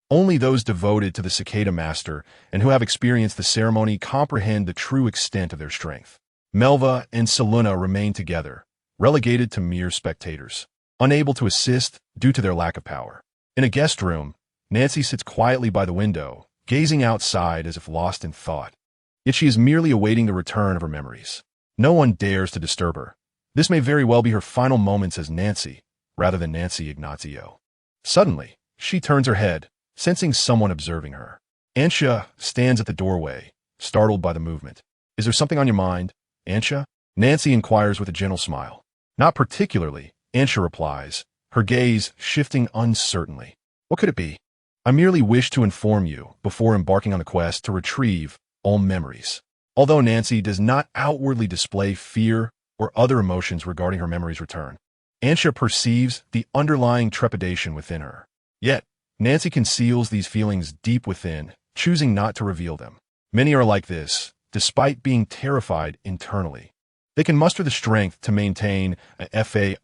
S1: Only those devoted to the Cicada Master and who have experienced the ceremony comprehend the true extent of their strength. Melva and Seluna remain together, relegated to mere spectators, unable to assist due to their lack of power. In a guest room, Nancy sits quietly by the window, gazing outside as if lost in thought. Yet she is merely awaiting the return of her memories. No one dares to disturb her. This may very well be her final moments as Nancy, rather than Nancy Ignazio. Suddenly, she turns her head, sensing someone observing her. Ansha stands at the doorway, startled by the movement. "Is there something on your mind, Ansha?" Nancy inquires with a gentle smile. "Not particularly," Ansha replies, her gaze shifting uncertainly. "What could it be?" "I merely wish to inform you, before embarking on the quest, to retrieve all memories." Although Nancy does not outwardly display fear or other emotions regarding her memory's return, Ansha perceives the underlying trepidation within her. Yet, Nancy conceals these feelings deep within, choosing not to reveal them. Many are like this, despite being terrified internally. They can muster the strength to maintain a fa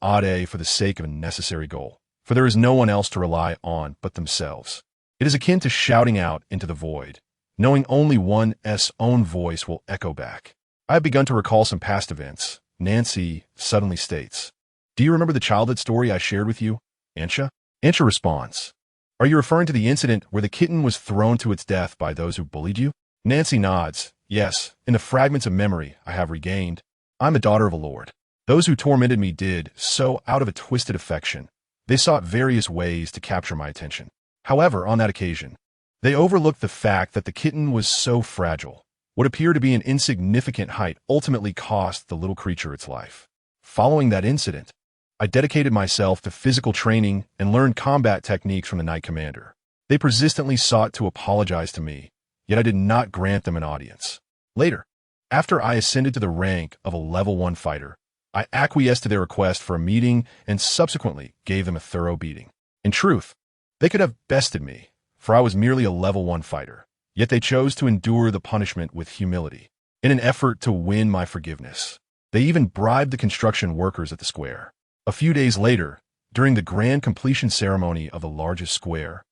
S1: for the sake of a necessary goal, for there is no one else to rely on but themselves. It is akin to shouting out into the void, knowing only one's own voice will echo back. "I have begun to recall some past events," Nancy suddenly states. "Do you remember the childhood story I shared with you, Ansha?" Ansha responds, "Are you referring to the incident where the kitten was thrown to its death by those who bullied you?" Nancy nods. "Yes, in the fragments of memory I have regained. I'm a daughter of a lord. Those who tormented me did so out of a twisted affection. They sought various ways to capture my attention. However, on that occasion, they overlooked the fact that the kitten was so fragile. What appeared to be an insignificant height ultimately cost the little creature its life. Following that incident, I dedicated myself to physical training and learned combat techniques from the Knight Commander. They persistently sought to apologize to me, yet I did not grant them an audience. Later, after I ascended to the rank of a level 1 fighter, I acquiesced to their request for a meeting and subsequently gave them a thorough beating. In truth, they could have bested me, for I was merely a level 1 fighter, yet they chose to endure the punishment with humility, in an effort to win my forgiveness. They even bribed the construction workers at the square. A few days later, during the grand completion ceremony of the largest square,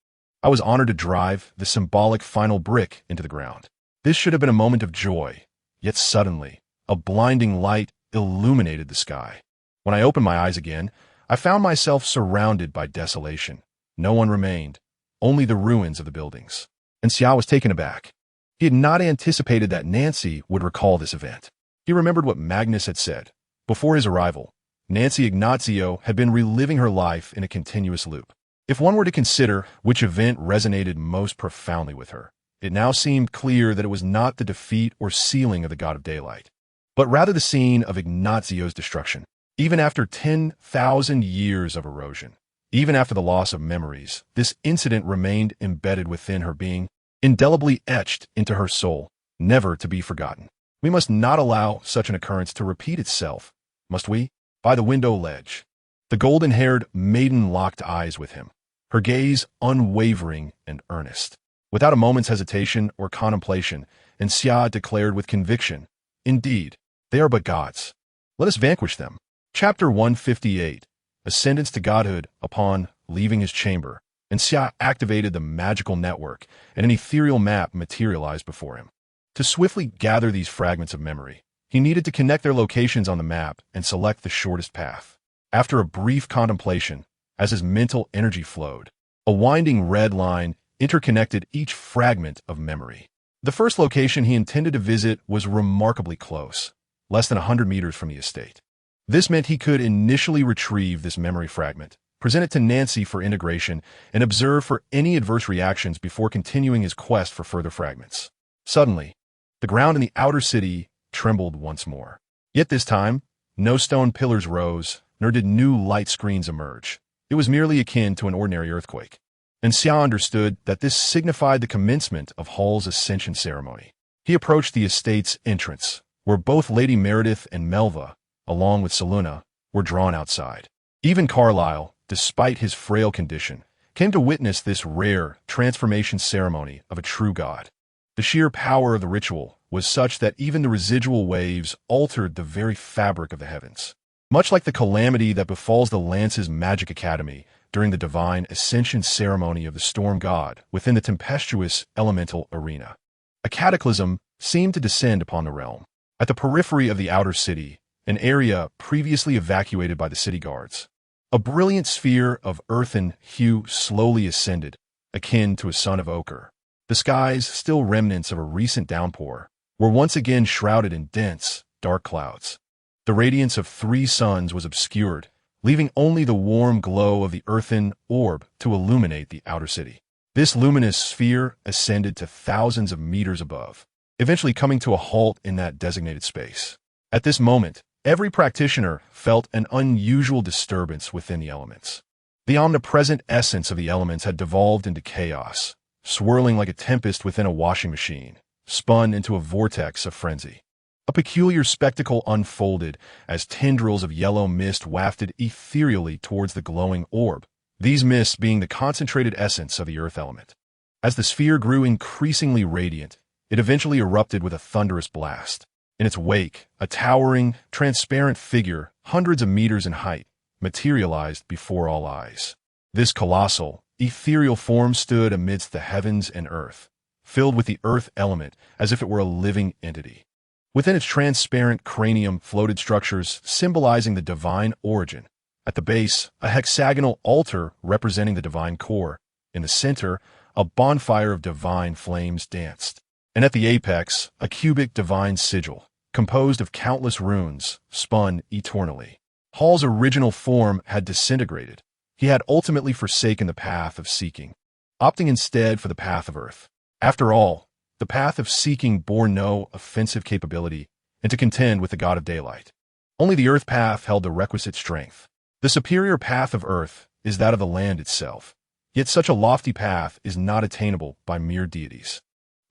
S1: I was honored to drive the symbolic final brick into the ground. This should have been a moment of joy, yet suddenly, a blinding light illuminated the sky. When I opened my eyes again, I found myself surrounded by desolation. No one remained, only the ruins of the buildings. And Xia was taken aback. He had not anticipated that Nancy would recall this event. He remembered what Magnus had said. Before his arrival, Nancy Ignazio had been reliving her life in a continuous loop. If one were to consider which event resonated most profoundly with her, it now seemed clear that it was not the defeat or sealing of the God of Daylight, but rather the scene of Ignazio's destruction. Even after 10,000 years of erosion, even after the loss of memories, this incident remained embedded within her being, indelibly etched into her soul, never to be forgotten. We must not allow such an occurrence to repeat itself, must we? By the window ledge, the golden-haired maiden locked eyes with him, her gaze unwavering and earnest. Without a moment's hesitation or contemplation, and Xia declared with conviction, "Indeed, they are but gods. Let us vanquish them." Chapter 158, Ascendance to Godhood. Upon leaving his chamber, and Xia activated the magical network, and an ethereal map materialized before him. To swiftly gather these fragments of memory, he needed to connect their locations on the map and select the shortest path. After a brief contemplation, as his mental energy flowed, a winding red line interconnected each fragment of memory. The first location he intended to visit was remarkably close, less than 100 meters from the estate. This meant he could initially retrieve this memory fragment, present it to Nancy for integration, and observe for any adverse reactions before continuing his quest for further fragments. Suddenly, the ground in the outer city trembled once more. Yet this time, no stone pillars rose, nor did new light screens emerge. It was merely akin to an ordinary earthquake. And Xia understood that this signified the commencement of Hall's ascension ceremony. He approached the estate's entrance, where both Lady Meredith and Melva, along with Seluna, were drawn outside. Even Carlyle, despite his frail condition, came to witness this rare transformation ceremony of a true god. The sheer power of the ritual was such that even the residual waves altered the very fabric of the heavens. Much like the calamity that befalls the Lance's Magic Academy during the divine ascension ceremony of the storm god within the tempestuous elemental arena. A cataclysm seemed to descend upon the realm. At the periphery of the outer city, an area previously evacuated by the city guards, a brilliant sphere of earthen hue slowly ascended, akin to a sun of ochre. The skies, still remnants of a recent downpour, were once again shrouded in dense, dark clouds. The radiance of 3 suns was obscured, leaving only the warm glow of the earthen orb to illuminate the outer city. This luminous sphere ascended to thousands of meters above, eventually coming to a halt in that designated space. At this moment, every practitioner felt an unusual disturbance within the elements. The omnipresent essence of the elements had devolved into chaos, swirling like a tempest within a washing machine, spun into a vortex of frenzy. A peculiar spectacle unfolded as tendrils of yellow mist wafted ethereally towards the glowing orb, these mists being the concentrated essence of the earth element. As the sphere grew increasingly radiant, it eventually erupted with a thunderous blast. In its wake, a towering, transparent figure, hundreds of meters in height, materialized before all eyes. This colossal, ethereal form stood amidst the heavens and earth, filled with the earth element as if it were a living entity. Within its transparent cranium floated structures symbolizing the divine origin. At the base, a hexagonal altar representing the divine core. In the center, a bonfire of divine flames danced. And at the apex, a cubic divine sigil, composed of countless runes, spun eternally. Hall's original form had disintegrated. He had ultimately forsaken the path of seeking, opting instead for the path of earth. After all, the path of seeking bore no offensive capability, and to contend with the god of daylight. Only the earth path held the requisite strength. The superior path of earth is that of the land itself, yet such a lofty path is not attainable by mere deities.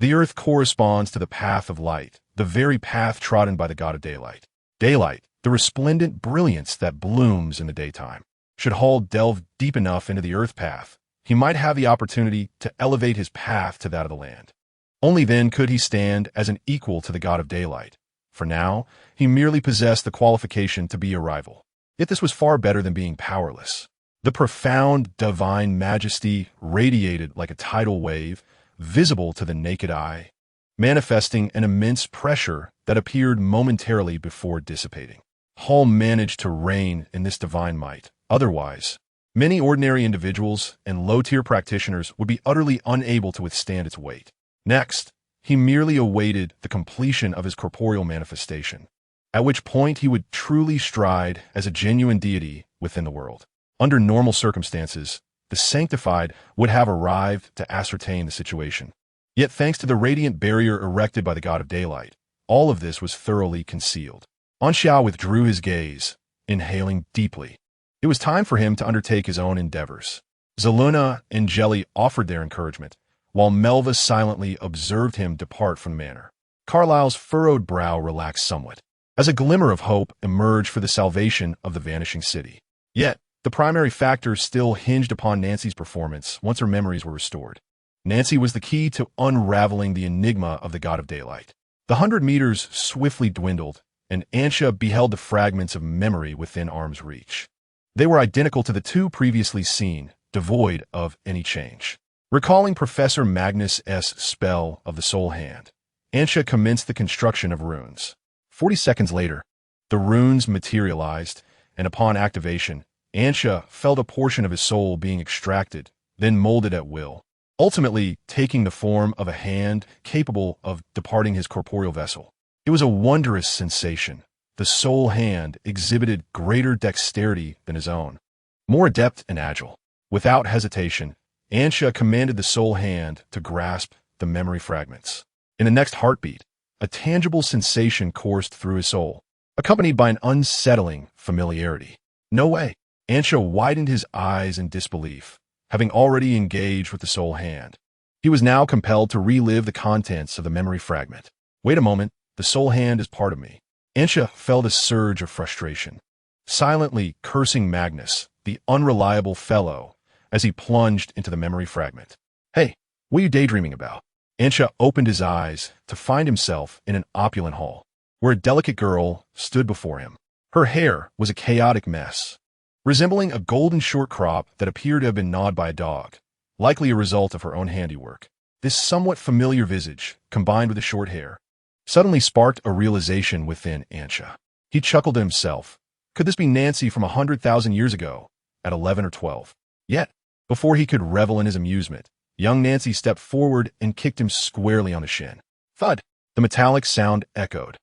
S1: The earth corresponds to the path of light, the very path trodden by the god of daylight. Daylight, the resplendent brilliance that blooms in the daytime. Should Hall delve deep enough into the earth path, he might have the opportunity to elevate his path to that of the land. Only then could he stand as an equal to the god of daylight. For now, he merely possessed the qualification to be a rival. Yet this was far better than being powerless. The profound divine majesty radiated like a tidal wave, visible to the naked eye, manifesting an immense pressure that appeared momentarily before dissipating. Hall managed to reign in this divine might. Otherwise, many ordinary individuals and low-tier practitioners would be utterly unable to withstand its weight. Next, he merely awaited the completion of his corporeal manifestation, at which point he would truly stride as a genuine deity within the world. Under normal circumstances, the sanctified would have arrived to ascertain the situation. Yet thanks to the radiant barrier erected by the god of daylight, all of this was thoroughly concealed. Anxiao withdrew his gaze, inhaling deeply. It was time for him to undertake his own endeavors. Zeluna and Jelly offered their encouragement, while Melva silently observed him depart from the manor. Carlyle's furrowed brow relaxed somewhat, as a glimmer of hope emerged for the salvation of the vanishing city. Yet, the primary factor still hinged upon Nancy's performance once her memories were restored. Nancy was the key to unraveling the enigma of the god of daylight. The 100 meters swiftly dwindled, and Ansha beheld the fragments of memory within arm's reach. They were identical to the 2 previously seen, devoid of any change. Recalling Professor Magnus' spell of the soul hand, Ansha commenced the construction of runes. 40 seconds later, the runes materialized, and upon activation, Ansha felt a portion of his soul being extracted, then molded at will. ultimately taking the form of a hand capable of departing his corporeal vessel. It was a wondrous sensation. The soul hand exhibited greater dexterity than his own, more adept and agile. Without hesitation, Ansha commanded the soul hand to grasp the memory fragments. In the next heartbeat, a tangible sensation coursed through his soul, accompanied by an unsettling familiarity. No way. Ansha widened his eyes in disbelief, having already engaged with the soul hand. He was now compelled to relive the contents of the memory fragment. Wait a moment, the soul hand is part of me. Ansha felt a surge of frustration, silently cursing Magnus, the unreliable fellow, as he plunged into the memory fragment. Hey, what are you daydreaming about? Ansha opened his eyes to find himself in an opulent hall, where a delicate girl stood before him. Her hair was a chaotic mess, resembling a golden short crop that appeared to have been gnawed by a dog, likely a result of her own handiwork. This somewhat familiar visage, combined with the short hair, suddenly sparked a realization within Ansha. He chuckled to himself. Could this be Nancy from 100,000 years ago, at 11 or 12? Yet, before he could revel in his amusement, young Nancy stepped forward and kicked him squarely on the shin. Thud! The metallic sound echoed,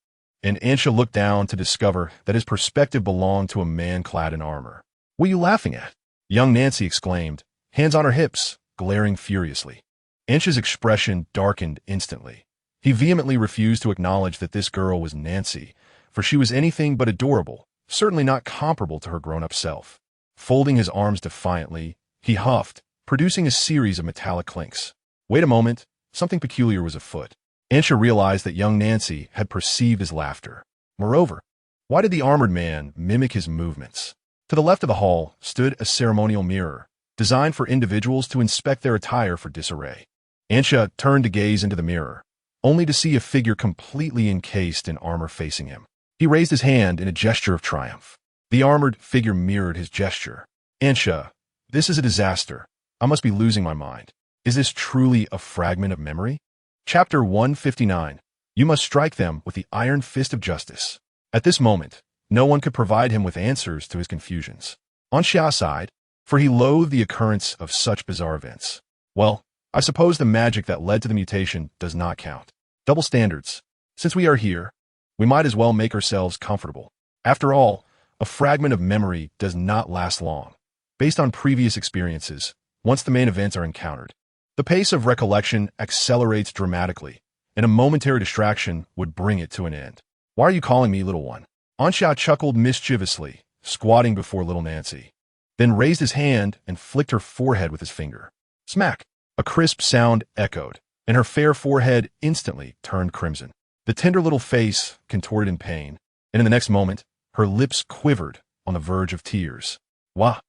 S1: and Ansha looked down to discover that his perspective belonged to a man clad in armor. What are you laughing at? Young Nancy exclaimed, hands on her hips, glaring furiously. Ansha's expression darkened instantly. He vehemently refused to acknowledge that this girl was Nancy, for she was anything but adorable, certainly not comparable to her grown-up self. Folding his arms defiantly, he huffed, producing a series of metallic clinks. Wait a moment, something peculiar was afoot. Ansha realized that young Nancy had perceived his laughter. Moreover, why did the armored man mimic his movements? To the left of the hall stood a ceremonial mirror, designed for individuals to inspect their attire for disarray. Ansha turned to gaze into the mirror, only to see a figure completely encased in armor facing him. He raised his hand in a gesture of triumph. The armored figure mirrored his gesture. Ansha, this is a disaster. I must be losing my mind. Is this truly a fragment of memory? Chapter 159. You must strike them with the iron fist of justice. At this moment, no one could provide him with answers to his confusions. Ansha sighed, for he loathed the occurrence of such bizarre events. Well, I suppose the magic that led to the mutation does not count. Double standards. Since we are here, we might as well make ourselves comfortable. After all, a fragment of memory does not last long. Based on previous experiences, once the main events are encountered, the pace of recollection accelerates dramatically, and a momentary distraction would bring it to an end. Why are you calling me little one? Ansha chuckled mischievously, squatting before little Nancy, then raised his hand and flicked her forehead with his finger. Smack! A crisp sound echoed, and her fair forehead instantly turned crimson. The tender little face contorted in pain, and in the next moment, her lips quivered on the verge of tears. Wah,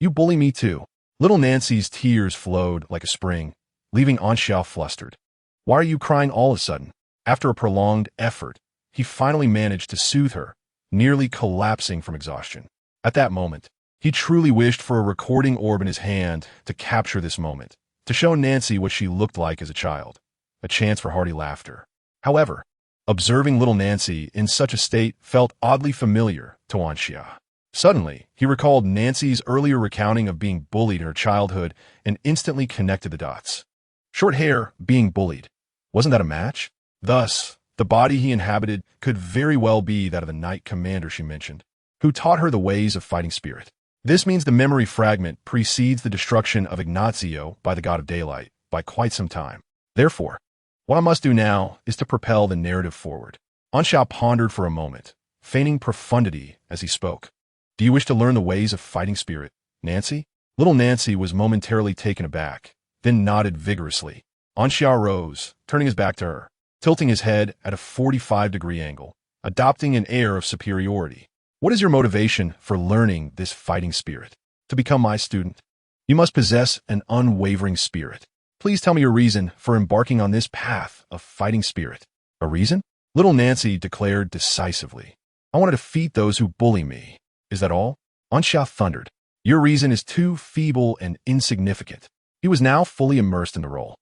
S1: you bully me too. Little Nancy's tears flowed like a spring, leaving Ansha flustered. Why are you crying all of a sudden? After a prolonged effort, he finally managed to soothe her, nearly collapsing from exhaustion. At that moment, he truly wished for a recording orb in his hand to capture this moment, to show Nancy what she looked like as a child, a chance for hearty laughter. However, observing little Nancy in such a state felt oddly familiar to Ansha. Suddenly, he recalled Nancy's earlier recounting of being bullied in her childhood and instantly connected the dots. Short hair, being bullied. Wasn't that a match? Thus, the body he inhabited could very well be that of the Knight Commander she mentioned, who taught her the ways of fighting spirit. This means the memory fragment precedes the destruction of Ignazio by the God of Daylight by quite some time. Therefore, what I must do now is to propel the narrative forward. Ansha pondered for a moment, feigning profundity as he spoke. Do you wish to learn the ways of fighting spirit, Nancy? Little Nancy was momentarily taken aback, then nodded vigorously. Ansha rose, turning his back to her, tilting his head at a 45-degree angle, adopting an air of superiority. What is your motivation for learning this fighting spirit? To become my student, you must possess an unwavering spirit. Please tell me your reason for embarking on this path of fighting spirit. A reason? Little Nancy declared decisively. I want to defeat those who bully me. Is that all? Ansha thundered. Your reason is too feeble and insignificant. He was now fully immersed in the role.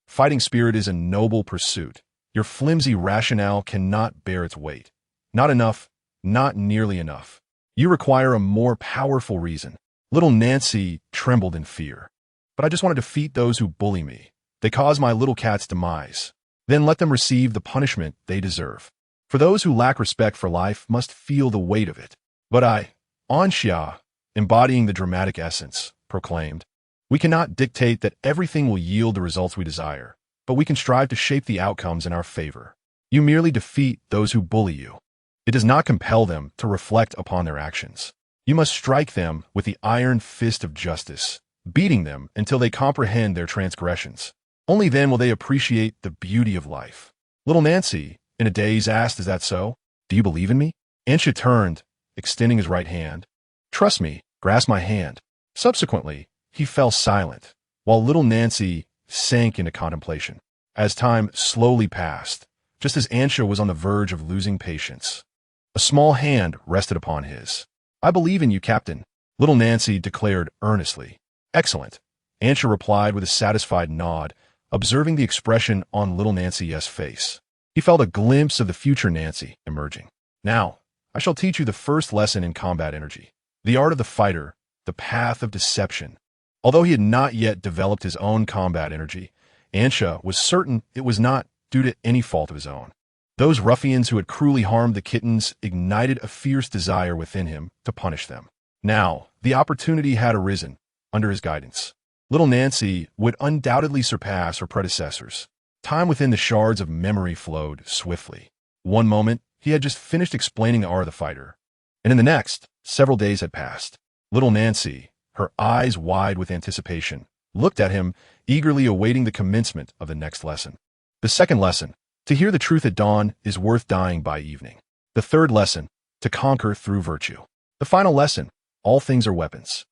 S1: Fighting spirit is a noble pursuit. Your flimsy rationale cannot bear its weight. Not enough, not nearly enough. You require a more powerful reason. Little Nancy trembled in fear. but I just want to defeat those who bully me. They cause my little cat's demise. Then let them receive the punishment they deserve. For those who lack respect for life must feel the weight of it. But I, Anxia, embodying the dramatic essence, proclaimed, we cannot dictate that everything will yield the results we desire, but we can strive to shape the outcomes in our favor. You merely defeat those who bully you. It does not compel them to reflect upon their actions. You must strike them with the iron fist of justice, beating them until they comprehend their transgressions. Only then will they appreciate the beauty of life. Little Nancy, in a daze, asked, is that so? Do you believe in me? Ansha turned, extending his right hand. Trust me, grasp my hand. Subsequently, he fell silent, while little Nancy sank into contemplation. As time slowly passed, just as Ansha was on the verge of losing patience, a small hand rested upon his. I believe in you, Captain, little Nancy declared earnestly. Excellent, Ansha replied with a satisfied nod, observing the expression on little Nancy's face. He felt a glimpse of the future Nancy emerging. Now, I shall teach you the first lesson in combat energy, the art of the fighter, the path of deception. Although he had not yet developed his own combat energy, Ansha was certain it was not due to any fault of his own. Those ruffians who had cruelly harmed the kittens ignited a fierce desire within him to punish them. Now, the opportunity had arisen under his guidance. Little Nancy would undoubtedly surpass her predecessors. Time within the shards of memory flowed swiftly. One moment, he had just finished explaining the art of the fighter, and in the next, several days had passed. Little Nancy, her eyes wide with anticipation, looked at him, eagerly awaiting the commencement of the next lesson. The second lesson, to hear the truth at dawn is worth dying by evening. The third lesson, to conquer through virtue. The final lesson, all things are weapons.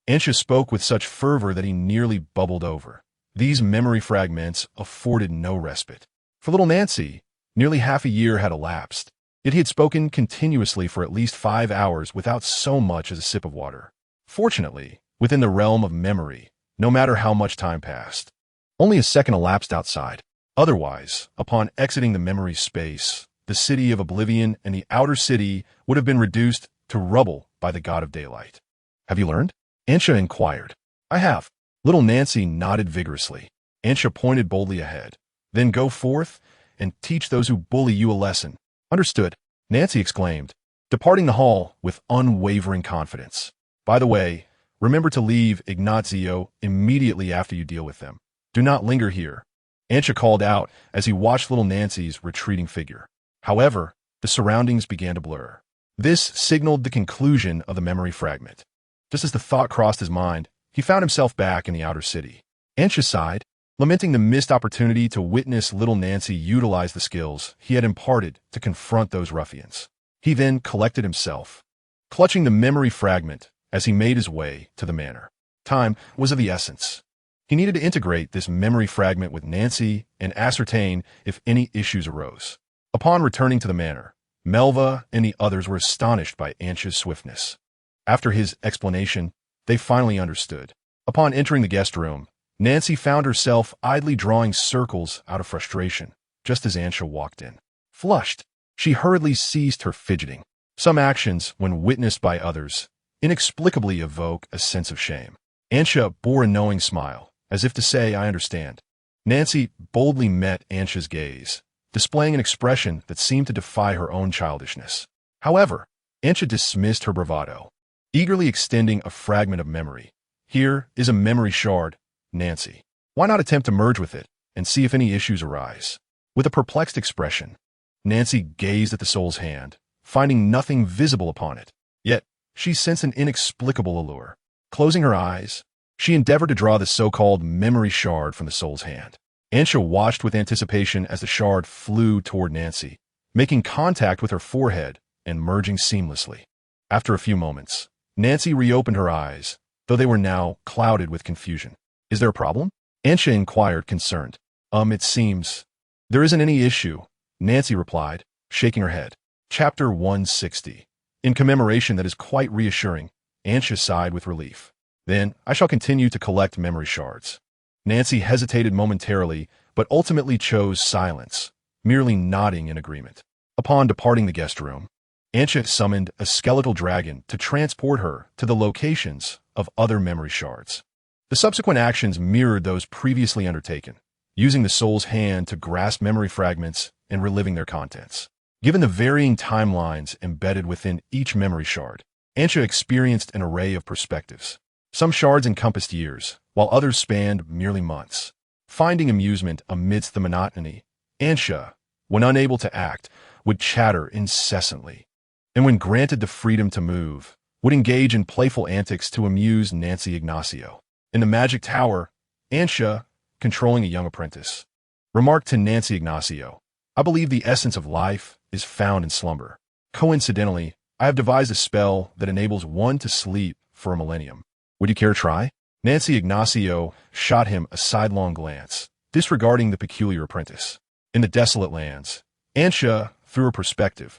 S1: Ansha spoke with such fervor that he nearly bubbled over. These memory fragments afforded no respite. For little Nancy, nearly half a year had elapsed, yet he had spoken continuously for at least 5 hours without so much as a sip of water. Fortunately, within the realm of memory, no matter how much time passed, only a second elapsed outside. Otherwise, upon exiting the memory space, the city of oblivion and the outer city would have been reduced to rubble by the god of daylight. Have you learned? Ansha inquired. I have. Little Nancy nodded vigorously. Ansha pointed boldly ahead. Then go forth and teach those who bully you a lesson. Understood, Nancy exclaimed, departing the hall with unwavering confidence. By the way, remember to leave Ignazio immediately after you deal with them. Do not linger here, Ansha called out as he watched little Nancy's retreating figure. However, the surroundings began to blur. This signaled the conclusion of the memory fragment. Just as the thought crossed his mind, he found himself back in the outer city. Ansha sighed, lamenting the missed opportunity to witness little Nancy utilize the skills he had imparted to confront those ruffians. He then collected himself, clutching the memory fragment as he made his way to the manor. Time was of the essence. He needed to integrate this memory fragment with Nancy and ascertain if any issues arose. Upon returning to the manor, Melva and the others were astonished by Ansha's swiftness. After his explanation, they finally understood. Upon entering the guest room, Nancy found herself idly drawing circles out of frustration, just as Ansha walked in. Flushed, she hurriedly ceased her fidgeting. Some actions, when witnessed by others, inexplicably evoke a sense of shame. Ansha bore a knowing smile, as if to say, I understand. Nancy boldly met Ansha's gaze, displaying an expression that seemed to defy her own childishness. However, Ansha dismissed her bravado, eagerly extending a fragment of memory. Here is a memory shard, Nancy. Why not attempt to merge with it and see if any issues arise? With a perplexed expression, Nancy gazed at the soul's hand, finding nothing visible upon it. Yet, she sensed an inexplicable allure. Closing her eyes, she endeavored to draw the so-called memory shard from the soul's hand. Ansha watched with anticipation as the shard flew toward Nancy, making contact with her forehead and merging seamlessly. After a few moments, Nancy reopened her eyes, though they were now clouded with confusion. Is there a problem? Ansha inquired, concerned. It seems. There isn't any issue, Nancy replied, shaking her head. Chapter 160. In commemoration that is quite reassuring, Ansha sighed with relief. Then, I shall continue to collect memory shards. Nancy hesitated momentarily, but ultimately chose silence, merely nodding in agreement. Upon departing the guest room, Ansha summoned a skeletal dragon to transport her to the locations of other memory shards. The The subsequent actions mirrored those previously undertaken, using the soul's hand to grasp memory fragments and reliving their contents. Given the varying timelines embedded within each memory shard, Ansha experienced an array of perspectives. Some shards encompassed years, while others spanned merely months. Finding amusement amidst the monotony, Ansha, when unable to act, would chatter incessantly, and when granted the freedom to move, would engage in playful antics to amuse Nancy Ignacio. In the Magic Tower, Ansha, controlling a young apprentice, remarked to Nancy Ignacio, "I believe the essence of life is found in slumber. Coincidentally, I have devised a spell that enables one to sleep for a millennium. Would you care to try?" Nancy Ignacio shot him a sidelong glance, disregarding the peculiar apprentice. In the desolate lands, Ansha, through her perspective,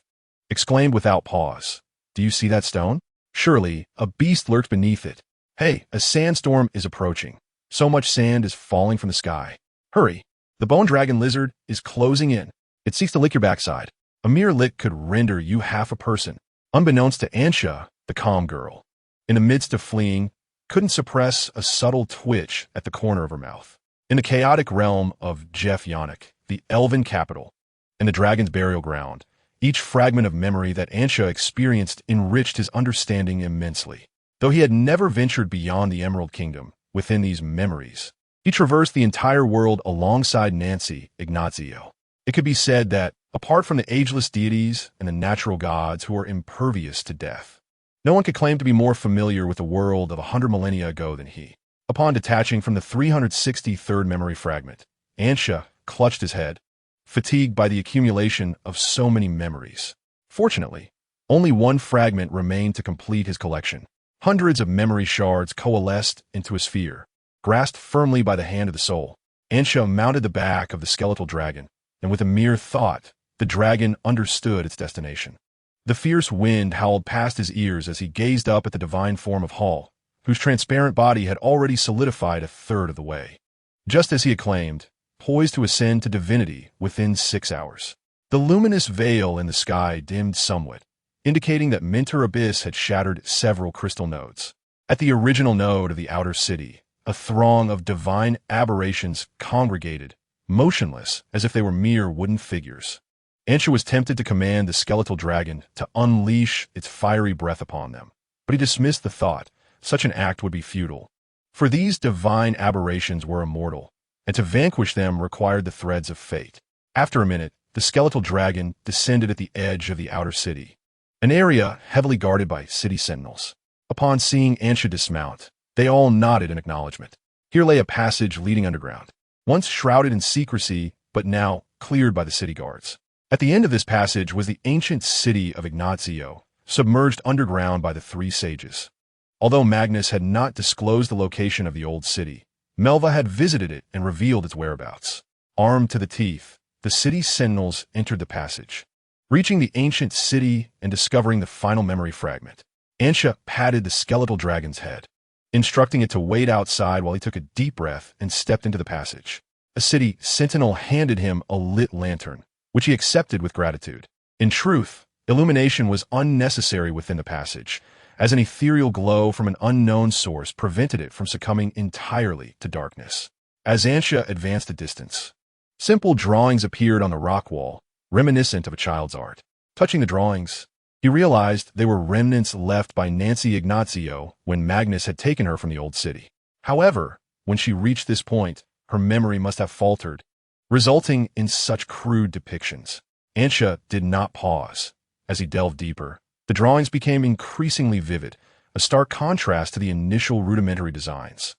S1: exclaimed without pause, "Do you see that stone? Surely, a beast lurks beneath it. Hey, a sandstorm is approaching. So much sand is falling from the sky. Hurry, the bone dragon lizard is closing in. It seeks to lick your backside. A mere lick could render you half a person." Unbeknownst to Ansha, the calm girl, in the midst of fleeing, couldn't suppress a subtle twitch at the corner of her mouth. In the chaotic realm of Jeff Yannick, the elven capital, and the dragon's burial ground, each fragment of memory that Ansha experienced enriched his understanding immensely. Though he had never ventured beyond the Emerald Kingdom, within these memories, he traversed the entire world alongside Nancy Ignacio. It could be said that, apart from the ageless deities and the natural gods who are impervious to death, no one could claim to be more familiar with the world of 100 millennia ago than he. Upon detaching from the 363rd memory fragment, Ansha clutched his head, fatigued by the accumulation of so many memories. Fortunately, only one fragment remained to complete his collection. Hundreds of memory shards coalesced into a sphere. Grasped firmly by the hand of the soul, Ansha mounted the back of the skeletal dragon, and with a mere thought, the dragon understood its destination. The fierce wind howled past his ears as he gazed up at the divine form of Hall, whose transparent body had already solidified a third of the way. Just as he had claimed, poised to ascend to divinity within 6 hours. The luminous veil in the sky dimmed somewhat, indicating that Mentor Abyss had shattered several crystal nodes. At the original node of the outer city, a throng of divine aberrations congregated, motionless as if they were mere wooden figures. Ansha was tempted to command the skeletal dragon to unleash its fiery breath upon them, but he dismissed the thought such an act would be futile. For these divine aberrations were immortal, and to vanquish them required the threads of fate. After a minute, the skeletal dragon descended at the edge of the outer city, an area heavily guarded by city sentinels. Upon seeing Ansha dismount, they all nodded in acknowledgement. Here lay a passage leading underground, once shrouded in secrecy, but now cleared by the city guards. At the end of this passage was the ancient city of Ignacio, submerged underground by the three sages. Although Magnus had not disclosed the location of the old city, Melva had visited it and revealed its whereabouts. Armed to the teeth, the city sentinels entered the passage. Reaching the ancient city and discovering the final memory fragment, Ansha patted the skeletal dragon's head, instructing it to wait outside while he took a deep breath and stepped into the passage. A city sentinel handed him a lit lantern, which he accepted with gratitude. In truth, illumination was unnecessary within the passage, as an ethereal glow from an unknown source prevented it from succumbing entirely to darkness. As Ansha advanced a distance, simple drawings appeared on the rock wall, reminiscent of a child's art. Touching the drawings, he realized they were remnants left by Nancy Ignacio when Magnus had taken her from the old city. However, when she reached this point, her memory must have faltered, resulting in such crude depictions. Ansha did not pause. As he delved deeper, the drawings became increasingly vivid, a stark contrast to the initial rudimentary designs.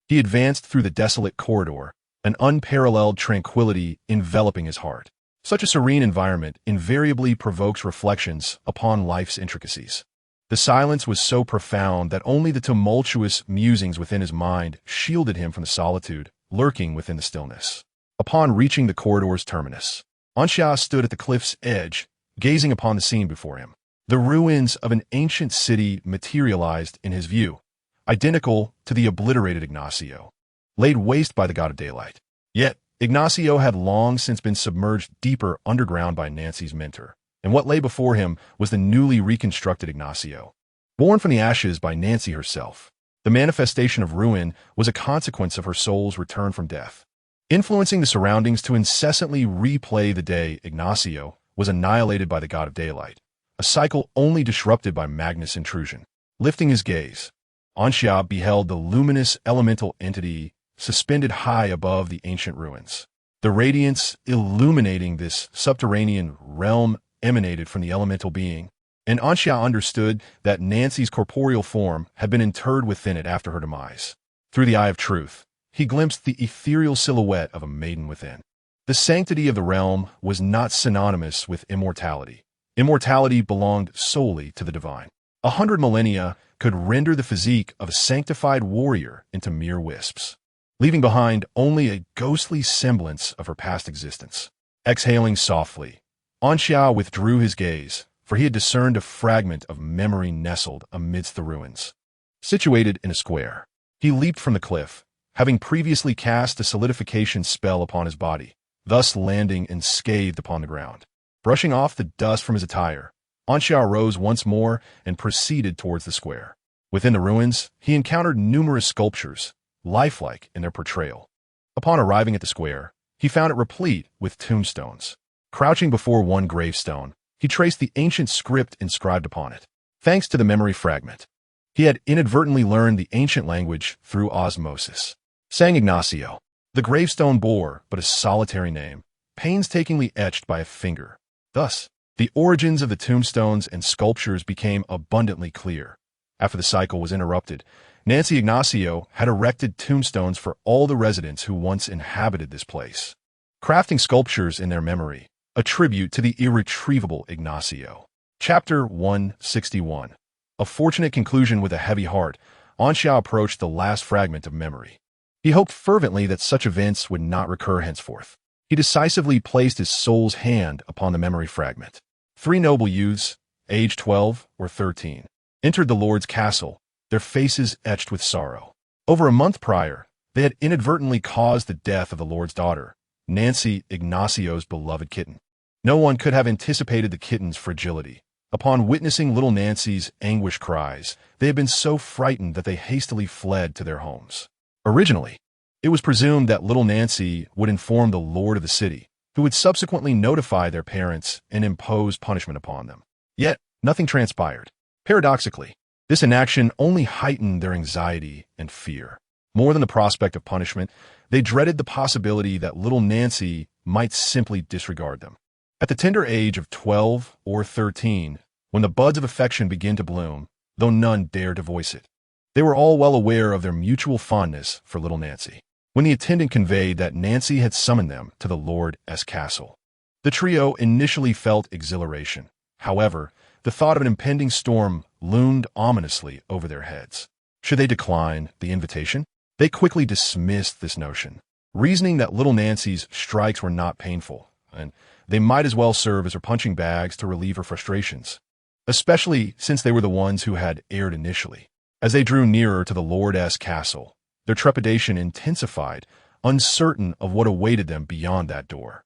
S1: He advanced through the desolate corridor, an unparalleled tranquility enveloping his heart. Such a serene environment invariably provokes reflections upon life's intricacies. The silence was so profound that only the tumultuous musings within his mind shielded him from the solitude lurking within the stillness. Upon reaching the corridor's terminus, Ansha stood at the cliff's edge, gazing upon the scene before him. The ruins of an ancient city materialized in his view, identical to the obliterated Ignacio, laid waste by the god of daylight. Yet, Ignacio had long since been submerged deeper underground by Nancy's mentor, and what lay before him was the newly reconstructed Ignacio. Born from the ashes by Nancy herself, The manifestation of ruin was a consequence of her soul's return from death. Influencing the surroundings to incessantly replay the day, Ignacio was annihilated by the god of daylight, a cycle only disrupted by Magnus' intrusion. Lifting his gaze, Anxia beheld the luminous elemental entity suspended high above the ancient ruins. The radiance illuminating this subterranean realm emanated from the elemental being, and Anxia understood that Nancy's corporeal form had been interred within it after her demise. Through the eye of truth, he glimpsed the ethereal silhouette of a maiden within. The sanctity of the realm was not synonymous with immortality. Immortality belonged solely to the divine. 100 millennia could render the physique of a sanctified warrior into mere wisps, leaving behind only a ghostly semblance of her past existence. Exhaling softly, Anxia withdrew his gaze, for he had discerned a fragment of memory nestled amidst the ruins. Situated in a square, he leaped from the cliff, having previously cast a solidification spell upon his body, thus landing unscathed upon the ground. Brushing off the dust from his attire, Anxia rose once more and proceeded towards the square. Within the ruins, he encountered numerous sculptures, lifelike in their portrayal. Upon arriving at the square, he found it replete with tombstones. Crouching before one gravestone, he traced the ancient script inscribed upon it. Thanks to the memory fragment, he had inadvertently learned the ancient language through osmosis. San Ignacio. The gravestone bore but a solitary name, painstakingly etched by a finger. Thus, the origins of the tombstones and sculptures became abundantly clear. After the cycle was interrupted, Nancy Ignacio had erected tombstones for all the residents who once inhabited this place, crafting sculptures in their memory, a tribute to the irretrievable Ignacio. Chapter 161. A fortunate conclusion. With a heavy heart, Anxia approached the last fragment of memory. He hoped fervently that such events would not recur henceforth. He decisively placed his soul's hand upon the memory fragment. 3 noble youths, aged 12 or 13, entered the Lord's castle, their faces etched with sorrow. Over a month prior, they had inadvertently caused the death of the Lord's daughter, Nancy Ignacio's beloved kitten. No one could have anticipated the kitten's fragility. Upon witnessing little Nancy's anguished cries, they had been so frightened that they hastily fled to their homes. Originally, it was presumed that little Nancy would inform the lord of the city, who would subsequently notify their parents and impose punishment upon them. Yet, nothing transpired. Paradoxically, this inaction only heightened their anxiety and fear. More than the prospect of punishment, they dreaded the possibility that little Nancy might simply disregard them. At the tender age of 12 or 13, when the buds of affection begin to bloom, though none dared to voice it, they were all well aware of their mutual fondness for little Nancy. When the attendant conveyed that Nancy had summoned them to the Lord's castle, the trio initially felt exhilaration. However, the thought of an impending storm loomed ominously over their heads. Should they decline the invitation? They quickly dismissed this notion, reasoning that little Nancy's strikes were not painful, and they might as well serve as her punching bags to relieve her frustrations, especially since they were the ones who had erred initially. As they drew nearer to the Lord's castle, their trepidation intensified, uncertain of what awaited them beyond that door.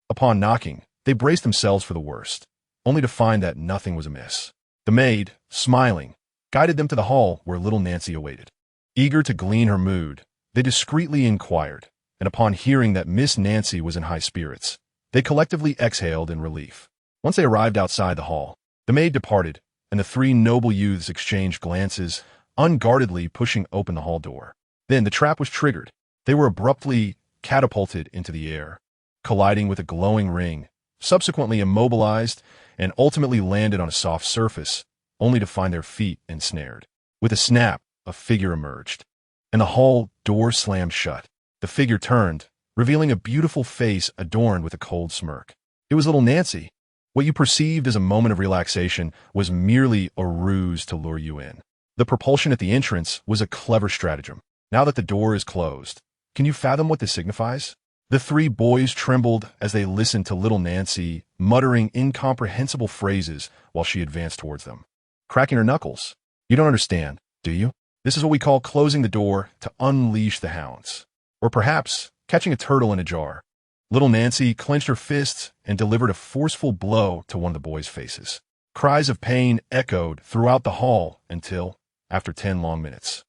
S1: Upon knocking, they braced themselves for the worst, only to find that nothing was amiss. The maid, smiling, guided them to the hall where little Nancy awaited. Eager to glean her mood, they discreetly inquired, and upon hearing that Miss Nancy was in high spirits, they collectively exhaled in relief. Once they arrived outside the hall, the maid departed, and the 3 noble youths exchanged glances, unguardedly pushing open the hall door. Then the trap was triggered. They were abruptly catapulted into the air, colliding with a glowing ring, subsequently immobilized, and ultimately landed on a soft surface, only to find their feet ensnared. With a snap, a figure emerged, and the hall door slammed shut. The figure turned, revealing a beautiful face adorned with a cold smirk. It was little Nancy. What you perceived as a moment of relaxation was merely a ruse to lure you in. The propulsion at the entrance was a clever stratagem. Now that the door is closed, can you fathom what this signifies? The 3 boys trembled as they listened to little Nancy muttering incomprehensible phrases while she advanced towards them. Cracking her knuckles. You don't understand, do you? This is what we call closing the door to unleash the hounds. Or perhaps catching a turtle in a jar. Little Nancy clenched her fists and delivered a forceful blow to one of the boys' faces. Cries of pain echoed throughout the hall until, after 10 long minutes,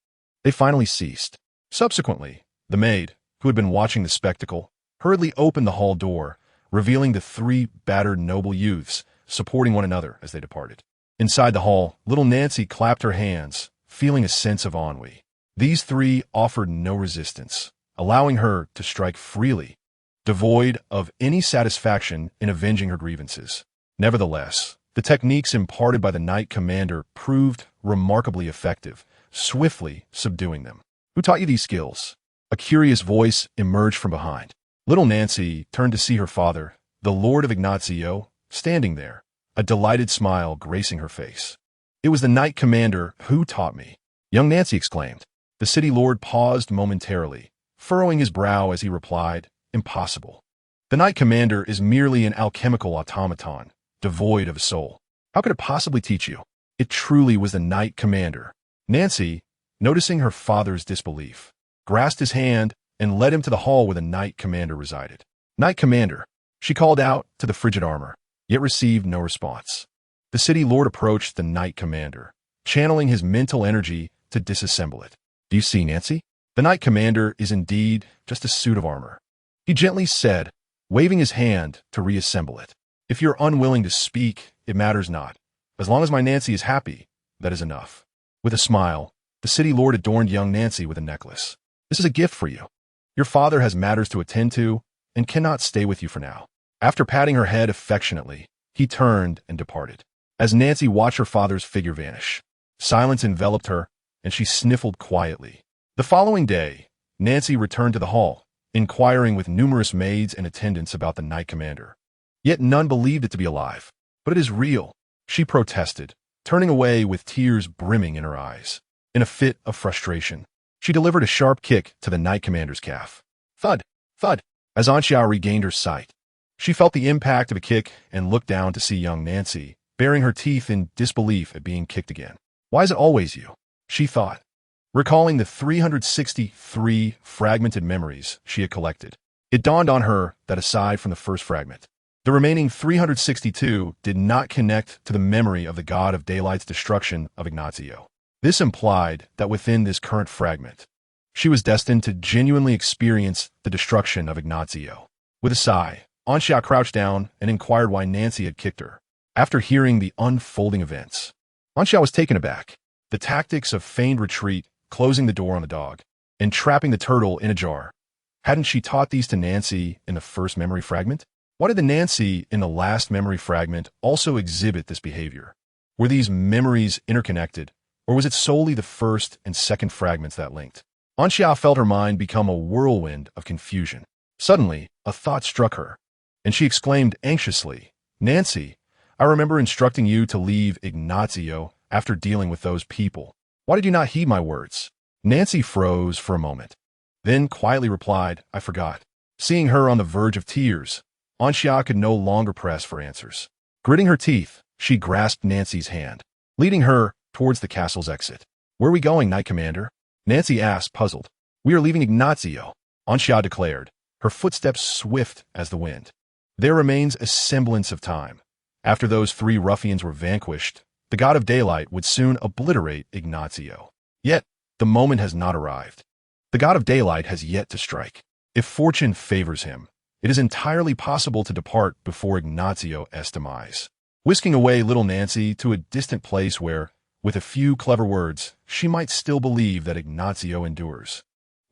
S1: They finally ceased. Subsequently, the maid, who had been watching the spectacle, hurriedly opened the hall door, revealing the three battered noble youths supporting one another as they departed. Inside the hall, little Nancy clapped her hands, feeling a sense of ennui. These three offered no resistance, allowing her to strike freely, devoid of any satisfaction in avenging her grievances. Nevertheless, the techniques imparted by the Knight Commander proved remarkably effective, swiftly subduing them. Who taught you these skills? A curious voice emerged from behind. Little Nancy turned to see her father, the Lord of Ignazio, standing there, a delighted smile gracing her face. It was the Knight Commander who taught me, young Nancy exclaimed. The city lord paused momentarily, furrowing his brow as he replied, impossible. The Knight Commander is merely an alchemical automaton, devoid of a soul. How could it possibly teach you? It truly was the Knight Commander. Nancy, noticing her father's disbelief, grasped his hand and led him to the hall where the Knight Commander resided. Knight Commander, she called out to the frigid armor, yet received no response. The city lord approached the Knight Commander, channeling his mental energy to disassemble it. Do you see, Nancy? The Knight Commander is indeed just a suit of armor, he gently said, waving his hand to reassemble it. If you're unwilling to speak, it matters not. As long as my Nancy is happy, that is enough. With a smile, the city lord adorned young Nancy with a necklace. This is a gift for you. Your father has matters to attend to and cannot stay with you for now. After patting her head affectionately, he turned and departed. As Nancy watched her father's figure vanish, silence enveloped her, and she sniffled quietly. The following day, Nancy returned to the hall, inquiring with numerous maids and attendants about the Knight Commander. Yet none believed it to be alive. But it is real, she protested, turning away with tears brimming in her eyes. In a fit of frustration, she delivered a sharp kick to the Knight Commander's calf. Thud, thud, as Anxiao regained her sight. She felt the impact of a kick and looked down to see young Nancy, baring her teeth in disbelief at being kicked again. Why is it always you? She thought, recalling the 363 fragmented memories she had collected. It dawned on her that aside from the first fragment, the remaining 362 did not connect to the memory of the god of daylight's destruction of Ignazio. This implied that within this current fragment, she was destined to genuinely experience the destruction of Ignazio. With a sigh, Anxiao crouched down and inquired why Nancy had kicked her. After hearing the unfolding events, Anxiao was taken aback. The tactics of feigned retreat, closing the door on the dog, and trapping the turtle in a jar. Hadn't she taught these to Nancy in the first memory fragment? Why did the Nancy in the last memory fragment also exhibit this behavior? Were these memories interconnected, or was it solely the first and second fragments that linked? Anxiao felt her mind become a whirlwind of confusion. Suddenly, a thought struck her, and she exclaimed anxiously, Nancy, I remember instructing you to leave Ignazio after dealing with those people. Why did you not heed my words? Nancy froze for a moment, then quietly replied, I forgot. Seeing her on the verge of tears, Anxiao could no longer press for answers. Gritting her teeth, she grasped Nancy's hand, leading her towards the castle's exit. Where are we going, Knight Commander? Nancy asked, puzzled. We are leaving Ignazio, Anxiao declared, her footsteps swift as the wind. There remains a semblance of time. After those three ruffians were vanquished, the god of daylight would soon obliterate Ignazio. Yet, the moment has not arrived. The god of daylight has yet to strike. If fortune favors him, it is entirely possible to depart before Ignazio's demise, whisking away little Nancy to a distant place where, with a few clever words, she might still believe that Ignazio endures.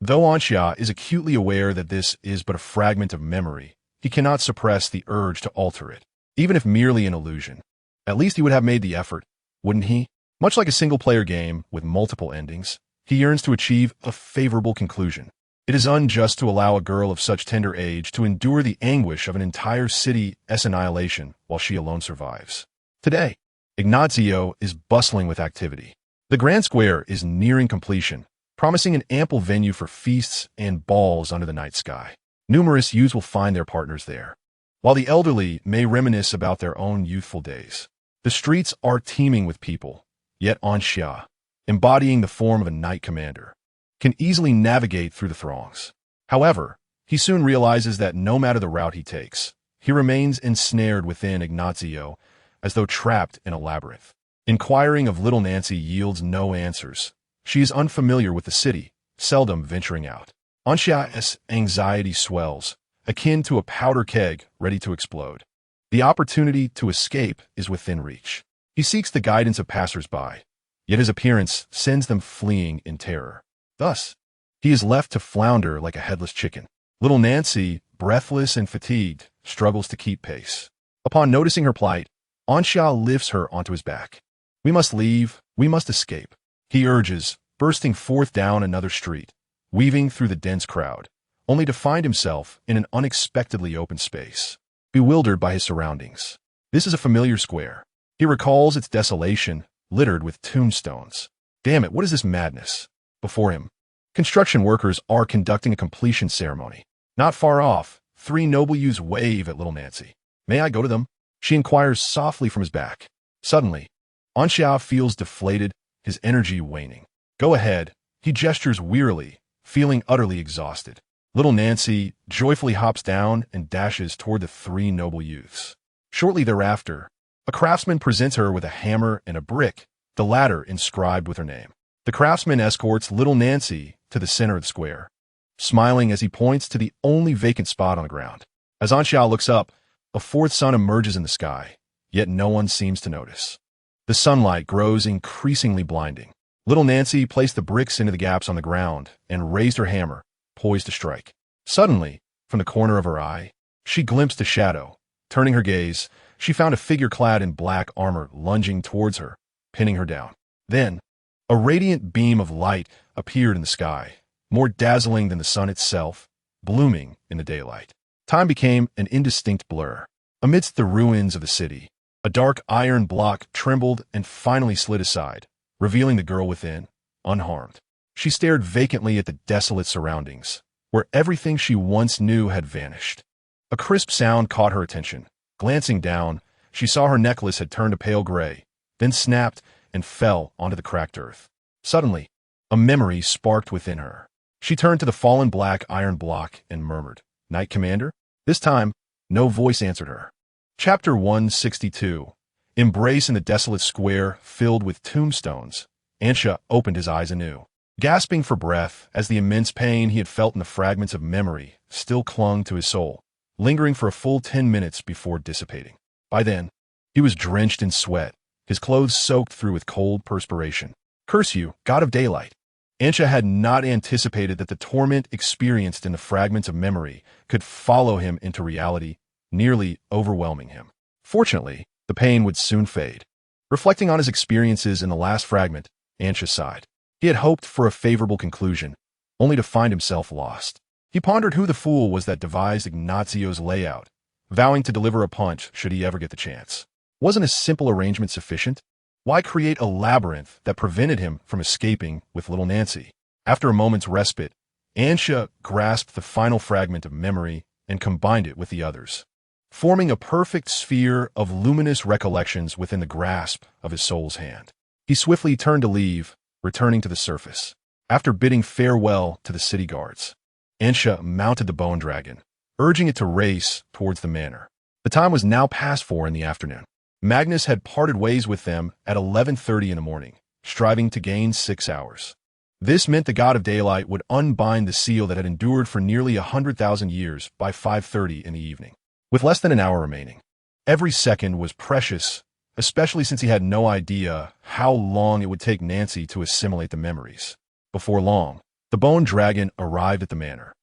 S1: Though Anxiao is acutely aware that this is but a fragment of memory, he cannot suppress the urge to alter it, even if merely an illusion. At least he would have made the effort, wouldn't he? Much like a single-player game with multiple endings, he yearns to achieve a favorable conclusion. It is unjust to allow a girl of such tender age to endure the anguish of an entire city's annihilation while she alone survives. Today, Ignazio is bustling with activity. The Grand Square is nearing completion, promising an ample venue for feasts and balls under the night sky. Numerous youths will find their partners there. While the elderly may reminisce about their own youthful days, the streets are teeming with people, yet Anxiao, embodying the form of a Knight Commander, can easily navigate through the throngs. However, he soon realizes that no matter the route he takes, he remains ensnared within Ignazio as though trapped in a labyrinth. Inquiring of little Nancy yields no answers, She is unfamiliar with the city, seldom venturing out. Anshia's anxiety swells, akin to a powder keg ready to explode. The opportunity to escape is within reach. He seeks the guidance of passers-by, yet his appearance sends them fleeing in terror. Thus, he is left to flounder like a headless chicken. Little Nancy, breathless and fatigued, struggles to keep pace. Upon noticing her plight, Anshia lifts her onto his back. "We must leave, we must escape," he urges, bursting forth down another street, weaving through the dense crowd, only to find himself in an unexpectedly open space. Bewildered by his surroundings, this is a familiar square. He recalls its desolation, littered with tombstones. Damn it, what is this madness? Before him, construction workers are conducting a completion ceremony. Not far off, 3 noble youths wave at little Nancy. "May I go to them?" she inquires softly from his back. Suddenly, Anshia feels deflated, his energy waning. "Go ahead," he gestures wearily, feeling utterly exhausted. Little Nancy joyfully hops down and dashes toward the 3 noble youths. Shortly thereafter, a craftsman presents her with a hammer and a brick, the latter inscribed with her name. The craftsman escorts little Nancy to the center of the square, smiling as he points to the only vacant spot on the ground. As Anshia looks up, a 4th sun emerges in the sky, yet no one seems to notice. The sunlight grows increasingly blinding. Little Nancy placed the bricks into the gaps on the ground and raised her hammer, poised to strike. Suddenly, from the corner of her eye, she glimpsed a shadow. Turning her gaze, she found a figure clad in black armor lunging towards her, pinning her down. Then, a radiant beam of light appeared in the sky, more dazzling than the sun itself, blooming in the daylight. Time became an indistinct blur. Amidst the ruins of the city, a dark iron block trembled and finally slid aside, revealing the girl within, unharmed. She stared vacantly at the desolate surroundings, where everything she once knew had vanished. A crisp sound caught her attention. Glancing down, she saw her necklace had turned a pale gray, then snapped and fell onto the cracked earth. Suddenly, a memory sparked within her. She turned to the fallen black iron block and murmured, "Knight Commander?" This time, no voice answered her. Chapter 162. Embrace in the desolate square filled with tombstones. Anshia opened his eyes anew, gasping for breath as the immense pain he had felt in the fragments of memory still clung to his soul, lingering for a full 10 minutes before dissipating. By then, he was drenched in sweat, his clothes soaked through with cold perspiration. Curse you, god of daylight! Anshia had not anticipated that the torment experienced in the fragments of memory could follow him into reality, nearly overwhelming him. Fortunately, the pain would soon fade. Reflecting on his experiences in the last fragment, Anshia sighed. He had hoped for a favorable conclusion, only to find himself lost. He pondered who the fool was that devised Ignazio's layout, vowing to deliver a punch should he ever get the chance. Wasn't a simple arrangement sufficient? Why create a labyrinth that prevented him from escaping with little Nancy? After a moment's respite, Anshia grasped the final fragment of memory and combined it with the others, forming a perfect sphere of luminous recollections within the grasp of his soul's hand. He swiftly turned to leave, returning to the surface. After bidding farewell to the city guards, Anshia mounted the bone dragon, urging it to race towards the manor. The time was now past 4 in the afternoon. Magnus had parted ways with them at 11:30 in the morning, striving to gain 6 hours. This meant the god of daylight would unbind the seal that had endured for nearly 100,000 years by 5:30 in the evening. With less than an hour remaining, every second was precious, especially since he had no idea how long it would take Nancy to assimilate the memories. Before long, the bone dragon arrived at the manor.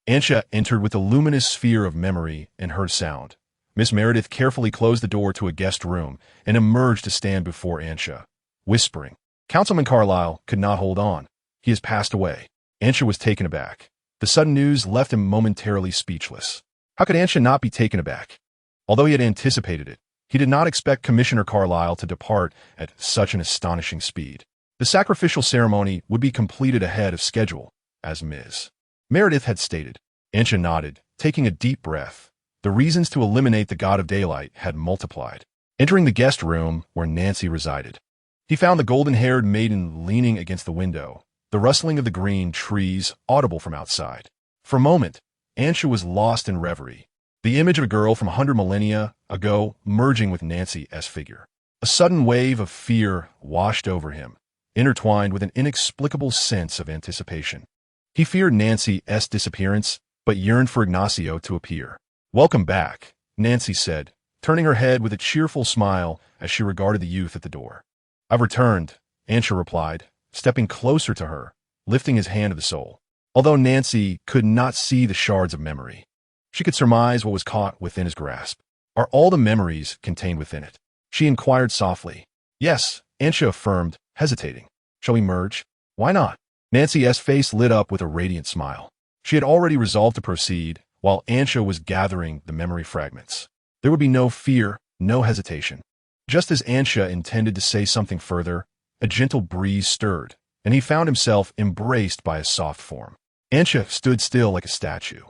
S1: Anshia entered with a luminous sphere of memory and heard sound. Miss Meredith carefully closed the door to a guest room and emerged to stand before Anshia, whispering. Councilman Carlyle could not hold on. He has passed away. Anshia was taken aback. The sudden news left him momentarily speechless. How could Anshia not be taken aback? Although he had anticipated it, he did not expect Commissioner Carlyle to depart at such an astonishing speed. The sacrificial ceremony would be completed ahead of schedule, as Ms. Meredith had stated. Anshia nodded, taking a deep breath. The reasons to eliminate the god of daylight had multiplied. Entering the guest room where Nancy resided, he found the golden-haired maiden leaning against the window, the rustling of the green trees audible from outside. For a moment, Anshia was lost in reverie, the image of a girl from 100 millennia ago merging with Nancy's figure. A sudden wave of fear washed over him, intertwined with an inexplicable sense of anticipation. He feared Nancy's disappearance, but yearned for Ignacio to appear. "Welcome back," Nancy said, turning her head with a cheerful smile as she regarded the youth at the door. "I've returned," Antia replied, stepping closer to her, lifting his hand to the soul. Although Nancy could not see the shards of memory, she could surmise what was caught within his grasp. "Are all the memories contained within it?" she inquired softly. "Yes," Antia affirmed, hesitating. "Shall we merge?" "Why not?" Nancy's face lit up with a radiant smile. She had already resolved to proceed, while Antia was gathering the memory fragments. There would be no fear, no hesitation. Just as Antia intended to say something further, a gentle breeze stirred, and he found himself embraced by a soft form. Antia stood still like a statue.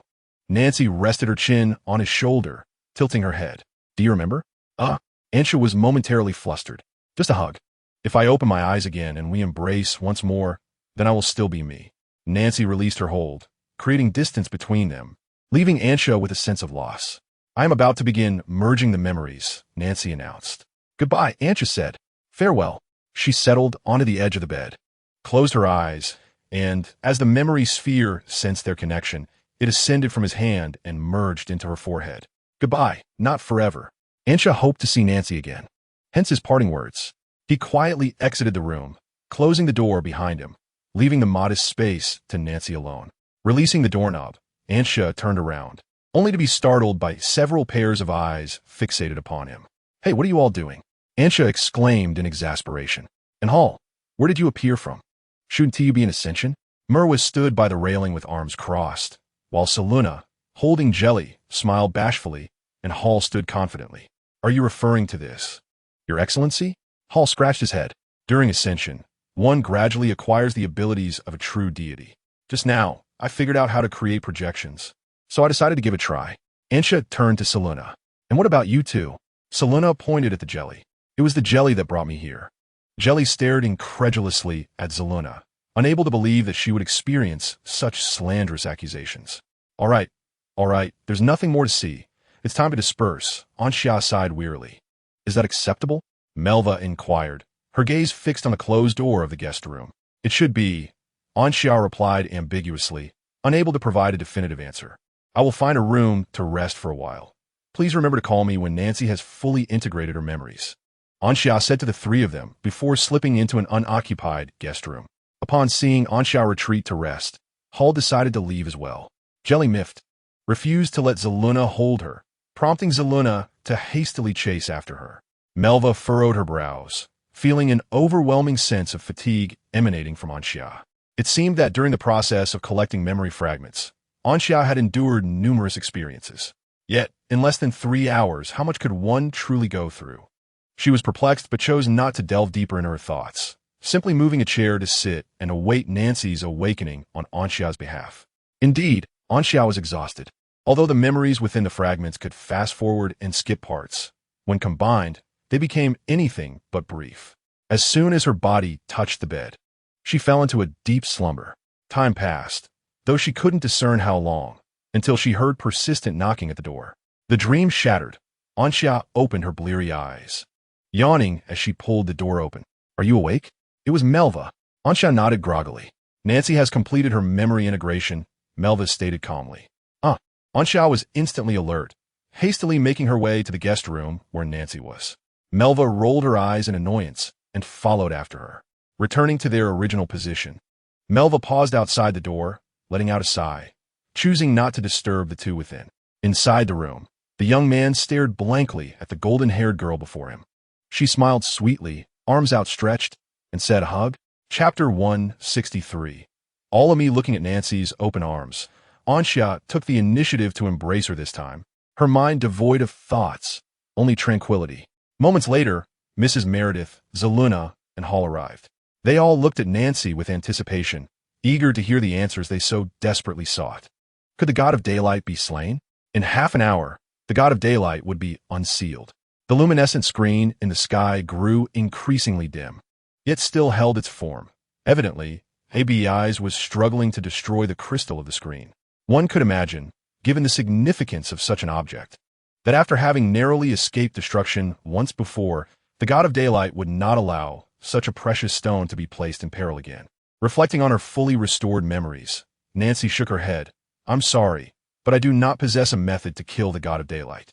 S1: Nancy rested her chin on his shoulder, tilting her head. "Do you remember?" Antia was momentarily flustered. "Just a hug. If I open my eyes again and we embrace once more, then I will still be me." Nancy released her hold, creating distance between them, leaving Antia with a sense of loss. "I am about to begin merging the memories," Nancy announced. "Goodbye," Antia said. "Farewell." She settled onto the edge of the bed, closed her eyes, and, as the memory sphere sensed their connection, it ascended from his hand and merged into her forehead. "Goodbye, not forever." Antia hoped to see Nancy again, hence his parting words. He quietly exited the room, closing the door behind him, leaving the modest space to Nancy alone. Releasing the doorknob, Antia turned around, only to be startled by several pairs of eyes fixated upon him. "Hey, what are you all doing?" Antia exclaimed in exasperation. "And Hall, where did you appear from? Shouldn't you be in Ascension?" Merwa stood by the railing with arms crossed, while Saluna, holding Jelly, smiled bashfully, and Hall stood confidently. "Are you referring to this, Your Excellency?" Hall scratched his head. "During Ascension, one gradually acquires the abilities of a true deity. Just now, I figured out how to create projections, so I decided to give it a try." Antia turned to Saluna. "And what about you two?" Saluna pointed at the jelly. "It was the jelly that brought me here." Jelly stared incredulously at Saluna, unable to believe that she would experience such slanderous accusations. All right, there's nothing more to see. It's time to disperse," Anxia sighed wearily. "Is that acceptable?" Melva inquired, her gaze fixed on the closed door of the guest room. "It should be," Anxia replied ambiguously, unable to provide a definitive answer. "I will find a room to rest for a while. Please remember to call me when Nancy has fully integrated her memories," Anxia said to the three of them before slipping into an unoccupied guest room. Upon seeing Anxia retreat to rest, Hall decided to leave as well. Jelly miffed, refused to let Zaluna hold her, prompting Zaluna to hastily chase after her. Melva furrowed her brows, feeling an overwhelming sense of fatigue emanating from Anxia. It seemed that during the process of collecting memory fragments, Anxia had endured numerous experiences. Yet, in less than 3 hours, how much could one truly go through? She was perplexed but chose not to delve deeper into her thoughts, simply moving a chair to sit and await Nancy's awakening on Anxia's behalf. Indeed, Anxia was exhausted. Although the memories within the fragments could fast-forward and skip parts, when combined, they became anything but brief. As soon as her body touched the bed, she fell into a deep slumber. Time passed, though she couldn't discern how long, until she heard persistent knocking at the door. The dream shattered. Anxia opened her bleary eyes, yawning as she pulled the door open. "Are you awake?" It was Melva. Anxia nodded groggily. "Nancy has completed her memory integration," Melva stated calmly. Anxia was instantly alert, hastily making her way to the guest room where Nancy was. Melva rolled her eyes in annoyance and followed after her. Returning to their original position, Melva paused outside the door, letting out a sigh, choosing not to disturb the two within. Inside the room, the young man stared blankly at the golden-haired girl before him. She smiled sweetly, arms outstretched, and said, "Hug?" Chapter 163. All of me looking at Nancy's open arms, Anxia took the initiative to embrace her this time, her mind devoid of thoughts, only tranquility. Moments later, Mrs. Meredith, Zaluna, and Hall arrived. They all looked at Nancy with anticipation, eager to hear the answers they so desperately sought. Could the god of daylight be slain? In half an hour, the god of daylight would be unsealed. The luminescent screen in the sky grew increasingly dim, yet still held its form. Evidently, ABI's was struggling to destroy the crystal of the screen. One could imagine, given the significance of such an object, that after having narrowly escaped destruction once before, the god of daylight would not allow such a precious stone to be placed in peril again. Reflecting on her fully restored memories, Nancy shook her head. I'm sorry, but I do not possess a method to kill the god of daylight.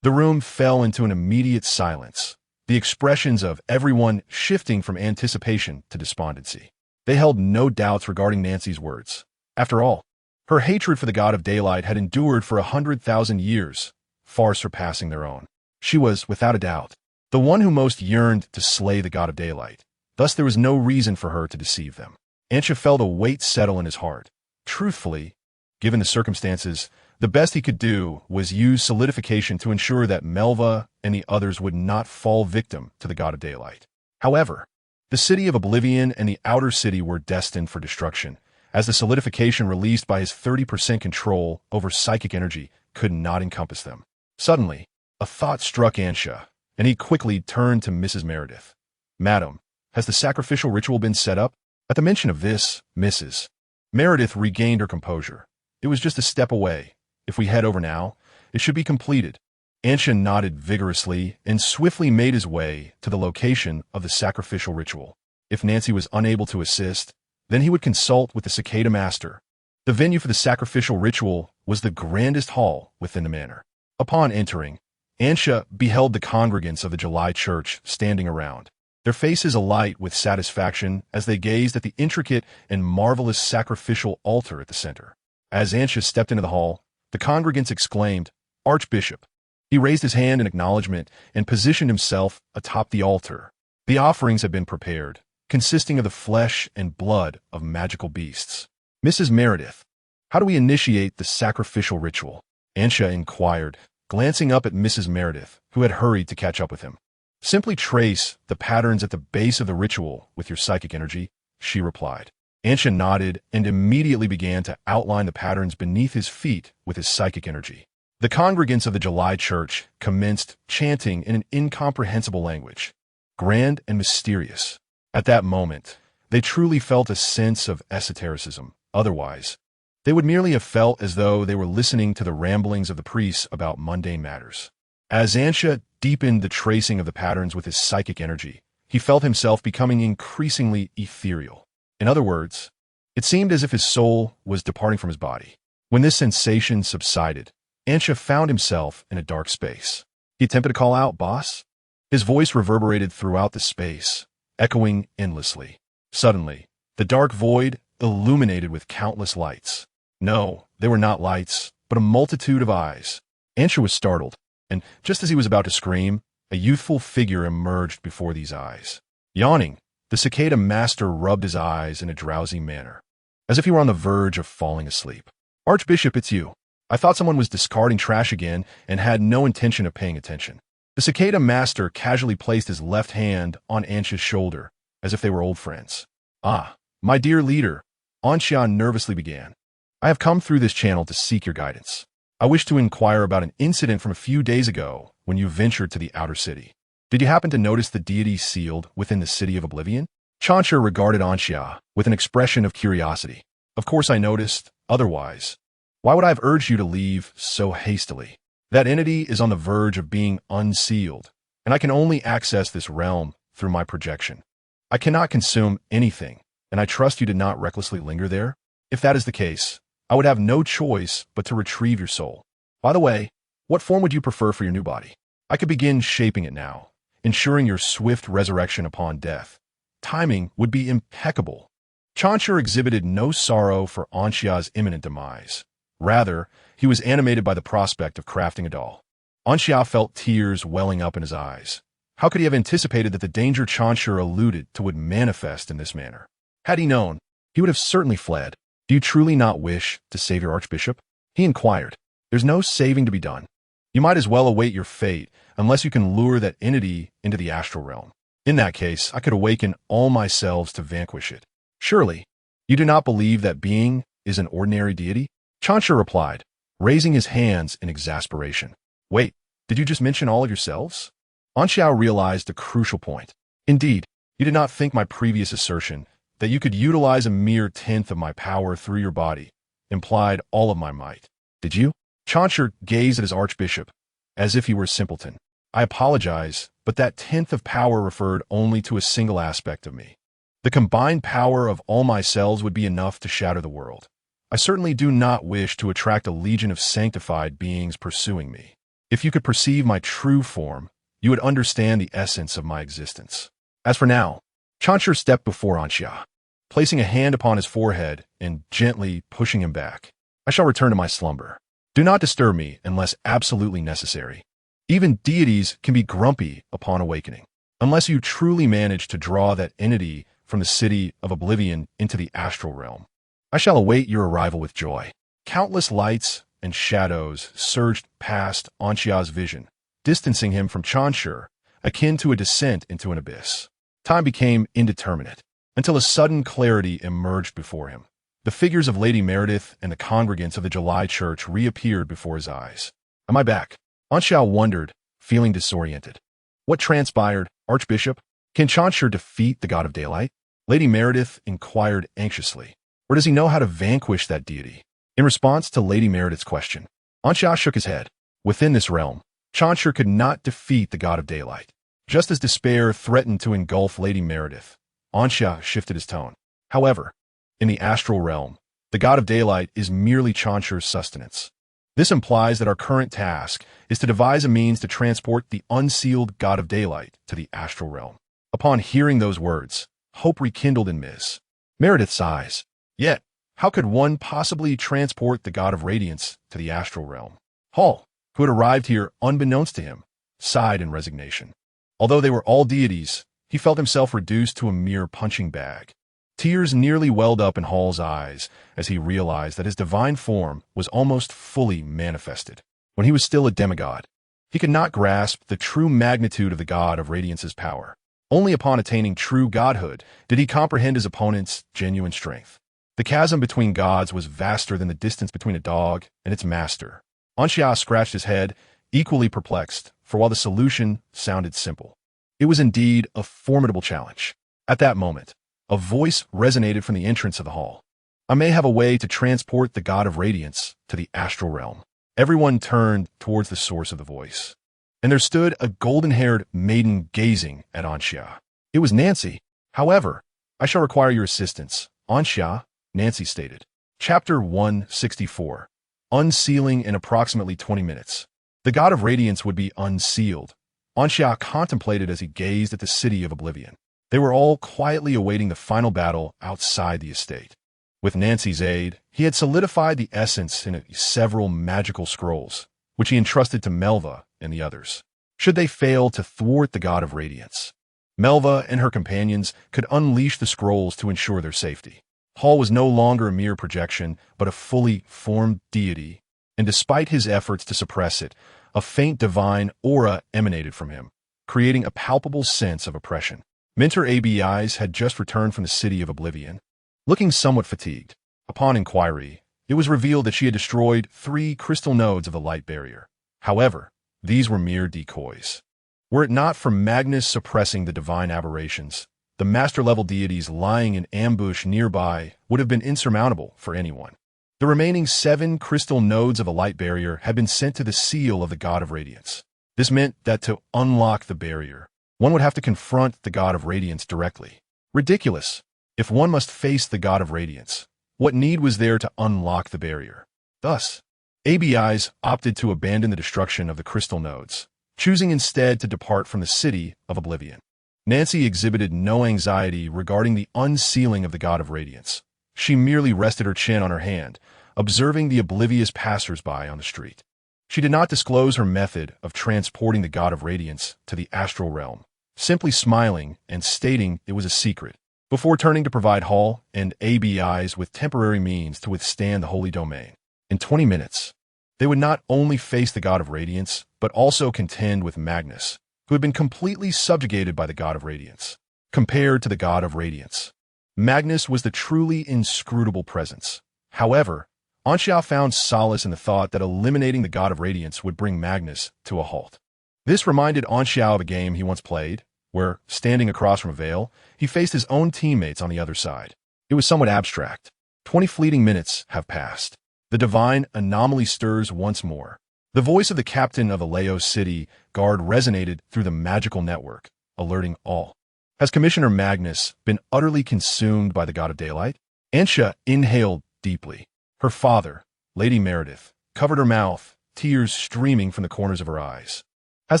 S1: The room fell into an immediate silence, the expressions of everyone shifting from anticipation to despondency. They held no doubts regarding Nancy's words. After all, her hatred for the god of daylight had endured for 100,000 years, far surpassing their own. She was, without a doubt, the one who most yearned to slay the god of daylight. Thus there was no reason for her to deceive them. Ansha felt a weight settle in his heart. Truthfully, given the circumstances, the best he could do was use solidification to ensure that Melva and the others would not fall victim to the god of daylight. However, the city of Oblivion and the outer city were destined for destruction, as the solidification released by his 30% control over psychic energy could not encompass them. Suddenly, a thought struck Ansha, and he quickly turned to Mrs. Meredith. Madam, has the sacrificial ritual been set up? At the mention of this, Mrs. Meredith regained her composure. It was just a step away. If we head over now, it should be completed. Ansha nodded vigorously and swiftly made his way to the location of the sacrificial ritual. If Nancy was unable to assist, then he would consult with the Cicada Master. The venue for the sacrificial ritual was the grandest hall within the manor. Upon entering, Ansha beheld the congregants of the July Church standing around, their faces alight with satisfaction as they gazed at the intricate and marvelous sacrificial altar at the center. As Ansha stepped into the hall, the congregants exclaimed, "Archbishop!" He raised his hand in acknowledgement and positioned himself atop the altar. The offerings had been prepared, consisting of the flesh and blood of magical beasts. Mrs. Meredith, how do we initiate the sacrificial ritual? Ansha inquired, glancing up at Mrs. Meredith, who had hurried to catch up with him. Simply trace the patterns at the base of the ritual with your psychic energy, she replied. Ansha nodded and immediately began to outline the patterns beneath his feet with his psychic energy. The congregants of the July Church commenced chanting in an incomprehensible language, grand and mysterious. At that moment, they truly felt a sense of esotericism. Otherwise, they would merely have felt as though they were listening to the ramblings of the priests about mundane matters. As Ansha deepened the tracing of the patterns with his psychic energy, he felt himself becoming increasingly ethereal. In other words, it seemed as if his soul was departing from his body. When this sensation subsided, Ansha found himself in a dark space. He attempted to call out, "Boss?" His voice reverberated throughout the space, echoing endlessly. Suddenly, the dark void illuminated with countless lights. No, they were not lights, but a multitude of eyes. Ansha was startled, and just as he was about to scream, a youthful figure emerged before these eyes. Yawning, the Cicada Master rubbed his eyes in a drowsy manner, as if he were on the verge of falling asleep. "Archbishop, it's you. I thought someone was discarding trash again and had no intention of paying attention." The Cicada Master casually placed his left hand on Ansha's shoulder, as if they were old friends. "Ah, my dear leader," Ansha nervously began. "I have come through this channel to seek your guidance. I wish to inquire about an incident from a few days ago when you ventured to the outer city. Did you happen to notice the deity sealed within the city of Oblivion?" Chansha regarded Ansha with an expression of curiosity. "Of course I noticed. Otherwise, why would I have urged you to leave so hastily? That entity is on the verge of being unsealed, and I can only access this realm through my projection. I cannot consume anything, and I trust you did not recklessly linger there. If that is the case, I would have no choice but to retrieve your soul. By the way, what form would you prefer for your new body? I could begin shaping it now, ensuring your swift resurrection upon death. Timing would be impeccable." Chansha exhibited no sorrow for Ansha's imminent demise. Rather, he was animated by the prospect of crafting a doll. Ansha felt tears welling up in his eyes. How could he have anticipated that the danger Chansha alluded to would manifest in this manner? Had he known, he would have certainly fled. "Do you truly not wish to save your Archbishop?" he inquired. "There's no saving to be done. You might as well await your fate unless you can lure that entity into the astral realm. In that case, I could awaken all my selves to vanquish it. Surely, you do not believe that being is an ordinary deity?" Chansha replied, raising his hands in exasperation. "Wait, did you just mention all of yourselves?" Ansha realized a crucial point. "Indeed, you did not think my previous assertion that you could utilize a mere tenth of my power through your body implied all of my might, did you?" Chansha gazed at his archbishop as if he were a simpleton. "I apologize, but that tenth of power referred only to a single aspect of me. The combined power of all my cells would be enough to shatter the world. I certainly do not wish to attract a legion of sanctified beings pursuing me. If you could perceive my true form, you would understand the essence of my existence. As for now, Chansher stepped before Anxia, placing a hand upon his forehead and gently pushing him back. I shall return to my slumber. Do not disturb me unless absolutely necessary. Even deities can be grumpy upon awakening, unless you truly manage to draw that entity from the city of oblivion into the astral realm. I shall await your arrival with joy. Countless lights and shadows surged past Anxia's vision, distancing him from Chansher, akin to a descent into an abyss. Time became indeterminate, until a sudden clarity emerged before him. The figures of Lady Meredith and the congregants of the July Church reappeared before his eyes. Am I back? Anxia wondered, feeling disoriented. What transpired, Archbishop? Can Chansher defeat the God of Daylight? Lady Meredith inquired anxiously. Or does he know how to vanquish that deity? In response to Lady Meredith's question, Anxia shook his head. Within this realm, Chansher could not defeat the God of Daylight. Just as despair threatened to engulf Lady Meredith, Anxia shifted his tone. However, in the astral realm, the God of Daylight is merely Chansher's sustenance. This implies that our current task is to devise a means to transport the unsealed God of Daylight to the astral realm. Upon hearing those words, hope rekindled in Ms. Meredith's eyes. Yet, how could one possibly transport the God of Radiance to the astral realm? Hall, who had arrived here unbeknownst to him, sighed in resignation. Although they were all deities, he felt himself reduced to a mere punching bag. Tears nearly welled up in Hall's eyes as he realized that his divine form was almost fully manifested. When he was still a demigod, he could not grasp the true magnitude of the God of Radiance's power. Only upon attaining true godhood did he comprehend his opponent's genuine strength. The chasm between gods was vaster than the distance between a dog and its master. Anxia scratched his head, equally perplexed, for while the solution sounded simple, it was indeed a formidable challenge. At that moment, a voice resonated from the entrance of the hall. I may have a way to transport the God of Radiance to the astral realm. Everyone turned towards the source of the voice, and there stood a golden-haired maiden gazing at Anxia. It was Nancy. However, I shall require your assistance, Anxia, Nancy stated. Chapter 164. Unsealing in approximately 20 minutes. The God of Radiance would be unsealed. Anxia contemplated as he gazed at the city of oblivion. They were all quietly awaiting the final battle outside the estate. With Nancy's aid, he had solidified the essence in several magical scrolls, which he entrusted to Melva and the others. Should they fail to thwart the God of Radiance, Melva and her companions could unleash the scrolls to ensure their safety. Hall was no longer a mere projection, but a fully formed deity, and despite his efforts to suppress it, a faint divine aura emanated from him, creating a palpable sense of oppression. Mentor ABIs had just returned from the city of oblivion, looking somewhat fatigued. Upon inquiry, it was revealed that she had destroyed 3 crystal nodes of the light barrier. However, these were mere decoys. Were it not for Magnus suppressing the divine aberrations, the master-level deities lying in ambush nearby would have been insurmountable for anyone. The remaining 7 crystal nodes of the light barrier had been sent to the seal of the God of Radiance. This meant that to unlock the barrier, one would have to confront the God of Radiance directly. Ridiculous. If one must face the God of Radiance, what need was there to unlock the barrier? Thus, ABIs opted to abandon the destruction of the crystal nodes, choosing instead to depart from the city of oblivion. Nancy exhibited no anxiety regarding the unsealing of the God of Radiance. She merely rested her chin on her hand, observing the oblivious passers-by on the street. She did not disclose her method of transporting the God of Radiance to the astral realm, simply smiling and stating it was a secret, before turning to provide Hall and ABIs with temporary means to withstand the holy domain. In 20 minutes, they would not only face the God of Radiance, but also contend with Magnus, who had been completely subjugated by the God of Radiance. Compared to the God of Radiance, Magnus was the truly inscrutable presence. However, Anxia found solace in the thought that eliminating the God of Radiance would bring Magnus to a halt. This reminded Anxia of a game he once played, where, standing across from a veil, he faced his own teammates on the other side. It was somewhat abstract. 20 fleeting minutes have passed. The divine anomaly stirs once more. The voice of the captain of the Leo City Guard resonated through the magical network, alerting all. Has Commissioner Magnus been utterly consumed by the god of daylight? Ansha inhaled deeply. Her father, Lady Meredith, covered her mouth, tears streaming from the corners of her eyes. Has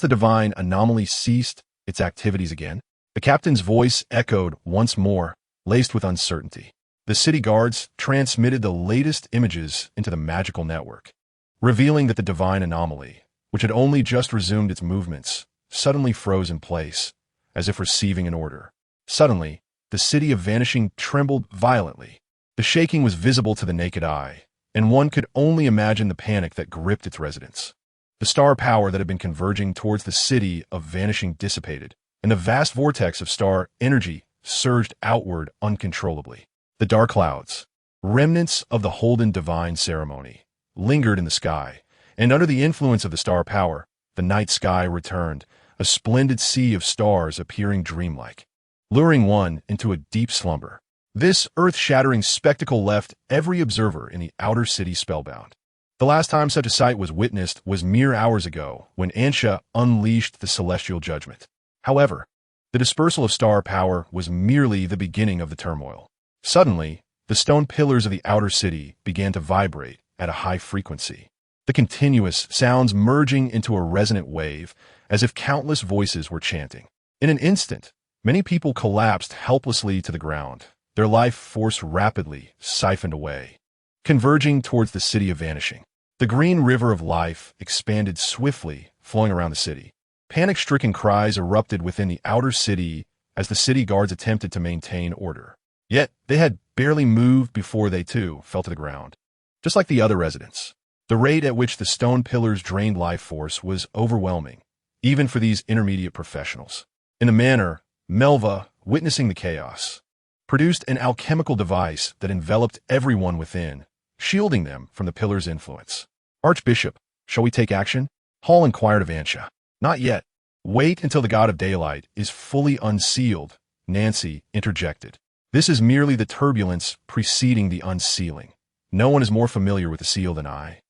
S1: the divine anomaly ceased its activities again? The captain's voice echoed once more, laced with uncertainty. The city guards transmitted the latest images into the magical network, revealing that the divine anomaly, which had only just resumed its movements, suddenly froze in place, as if receiving an order. Suddenly, the city of vanishing trembled violently. The shaking was visible to the naked eye, and one could only imagine the panic that gripped its residents. The star power that had been converging towards the city of vanishing dissipated, and the vast vortex of star energy surged outward uncontrollably. The dark clouds, remnants of the Holden divine ceremony, lingered in the sky, and under the influence of the star power, the night sky returned, a splendid sea of stars appearing dreamlike, luring one into a deep slumber. This earth-shattering spectacle left every observer in the outer city spellbound. The last time such a sight was witnessed was mere hours ago, when Ansha unleashed the celestial judgment. However, the dispersal of star power was merely the beginning of the turmoil. Suddenly, the stone pillars of the outer city began to vibrate at a high frequency, the continuous sounds merging into a resonant wave, as if countless voices were chanting. In an instant, many people collapsed helplessly to the ground, their life force rapidly siphoned away, converging towards the city of vanishing. The green river of life expanded swiftly, flowing around the city. Panic-stricken cries erupted within the outer city as the city guards attempted to maintain order. Yet, they had barely moved before they, too, fell to the ground. Just like the other residents, the rate at which the stone pillars drained life force was overwhelming, even for these intermediate professionals. In a manner, Melva, witnessing the chaos, produced an alchemical device that enveloped everyone within, shielding them from the pillar's influence. Archbishop, shall we take action? Hall inquired of Ansha. Not yet. Wait until the god of daylight is fully unsealed, Nancy interjected. This is merely the turbulence preceding the unsealing. No one is more familiar with the seal than I.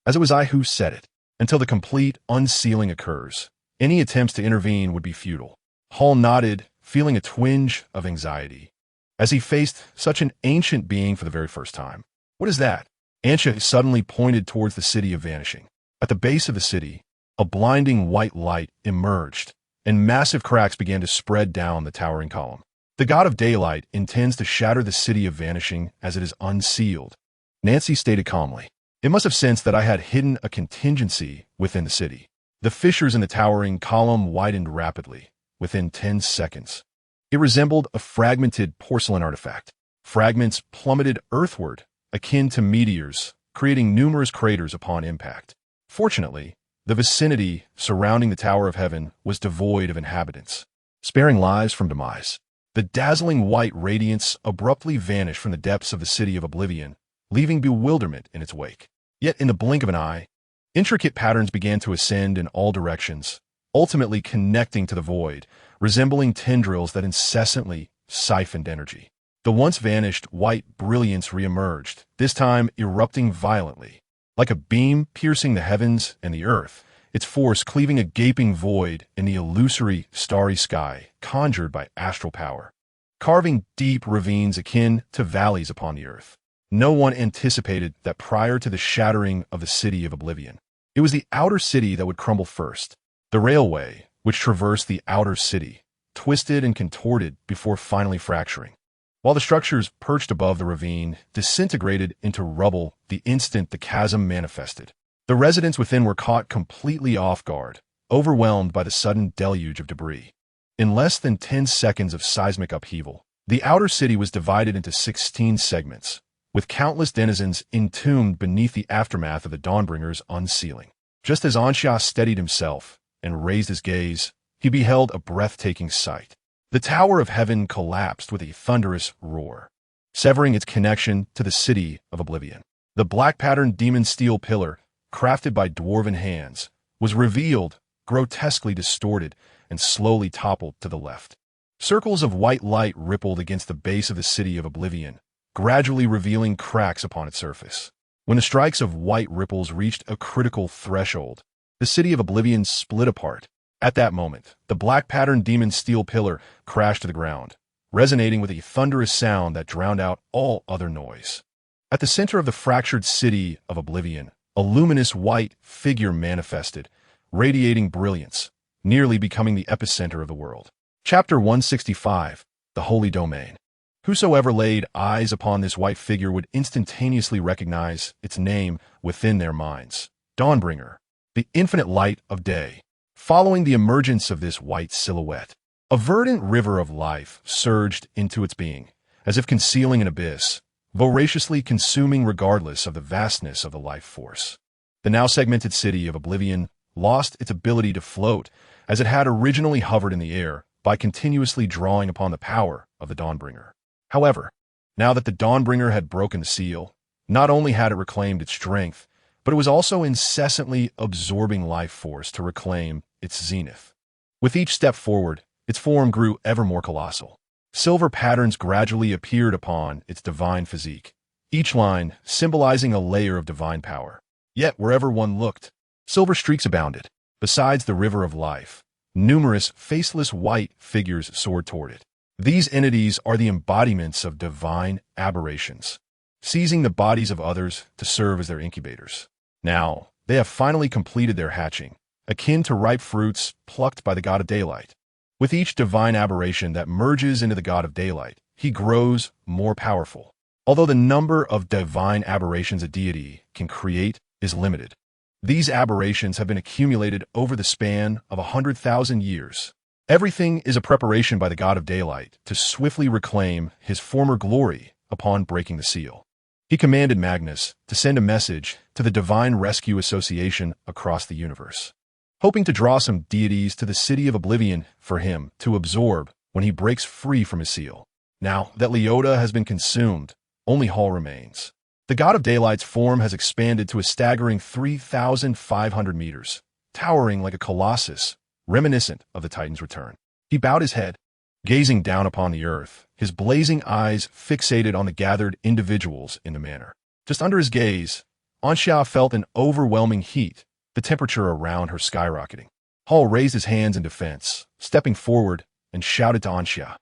S1: As it was I who said it. Until the complete unsealing occurs, any attempts to intervene would be futile. Hall nodded, feeling a twinge of anxiety, as he faced such an ancient being for the very first time. What is that? Ansha suddenly pointed towards the city of vanishing. At the base of the city, a blinding white light emerged, and massive cracks began to spread down the towering column. The god of daylight intends to shatter the city of vanishing as it is unsealed, Nancy stated calmly. It must have sensed that I had hidden a contingency within the city. The fissures in the towering column widened rapidly, within 10 seconds. It resembled a fragmented porcelain artifact. Fragments plummeted earthward, akin to meteors, creating numerous craters upon impact. Fortunately, the vicinity surrounding the Tower of Heaven was devoid of inhabitants, sparing lives from demise. The dazzling white radiance abruptly vanished from the depths of the City of Oblivion, leaving bewilderment in its wake. Yet in the blink of an eye, intricate patterns began to ascend in all directions, ultimately connecting to the void, resembling tendrils that incessantly siphoned energy. The once vanished white brilliance reemerged, this time erupting violently. Like a beam piercing the heavens and the earth, its force cleaving a gaping void in the illusory, starry sky conjured by astral power, carving deep ravines akin to valleys upon the earth. No one anticipated that prior to the shattering of the City of Oblivion, it was the outer city that would crumble first. The railway, which traversed the outer city, twisted and contorted before finally fracturing, while the structures perched above the ravine disintegrated into rubble the instant the chasm manifested. The residents within were caught completely off guard, overwhelmed by the sudden deluge of debris. In less than 10 seconds of seismic upheaval, the outer city was divided into 16 segments, with countless denizens entombed beneath the aftermath of the Dawnbringer's unsealing. Just as Ansha steadied himself and raised his gaze, he beheld a breathtaking sight. The Tower of Heaven collapsed with a thunderous roar, severing its connection to the City of Oblivion. The black-patterned demon steel pillar, crafted by dwarven hands, was revealed, grotesquely distorted, and slowly toppled to the left. Circles of white light rippled against the base of the City of Oblivion, gradually revealing cracks upon its surface. When the strikes of white ripples reached a critical threshold, the city of Oblivion split apart. At that moment, the black-patterned demon steel pillar crashed to the ground, resonating with a thunderous sound that drowned out all other noise. At the center of the fractured city of Oblivion, a luminous white figure manifested, radiating brilliance, nearly becoming the epicenter of the world. Chapter 165, The Holy Domain. Whosoever laid eyes upon this white figure would instantaneously recognize its name within their minds. Dawnbringer, the infinite light of day. Following the emergence of this white silhouette, a verdant river of life surged into its being, as if concealing an abyss, voraciously consuming regardless of the vastness of the life force. The now segmented city of Oblivion lost its ability to float, as it had originally hovered in the air by continuously drawing upon the power of the Dawnbringer. However, now that the Dawnbringer had broken the seal, not only had it reclaimed its strength, but it was also incessantly absorbing life force to reclaim its zenith. With each step forward, its form grew ever more colossal. Silver patterns gradually appeared upon its divine physique, each line symbolizing a layer of divine power. Yet wherever one looked, silver streaks abounded. Besides the river of life, numerous faceless white figures soared toward it. These entities are the embodiments of divine aberrations, seizing the bodies of others to serve as their incubators. Now, they have finally completed their hatching, akin to ripe fruits plucked by the god of daylight. With each divine aberration that merges into the god of daylight, he grows more powerful. Although the number of divine aberrations a deity can create is limited, these aberrations have been accumulated over the span of 100,000 years. Everything is a preparation by the god of daylight to swiftly reclaim his former glory upon breaking the seal. He commanded Magnus to send a message to the Divine Rescue Association across the universe, hoping to draw some deities to the city of Oblivion for him to absorb when he breaks free from his seal. Now that Leota has been consumed, only Hall remains. The god of daylight's form has expanded to a staggering 3,500 meters, towering like a colossus, reminiscent of the Titan's return. He bowed his head, gazing down upon the earth, his blazing eyes fixated on the gathered individuals in the manor. Just under his gaze, Anxia felt an overwhelming heat, the temperature around her skyrocketing. Hall raised his hands in defense, stepping forward, and shouted to Anxia,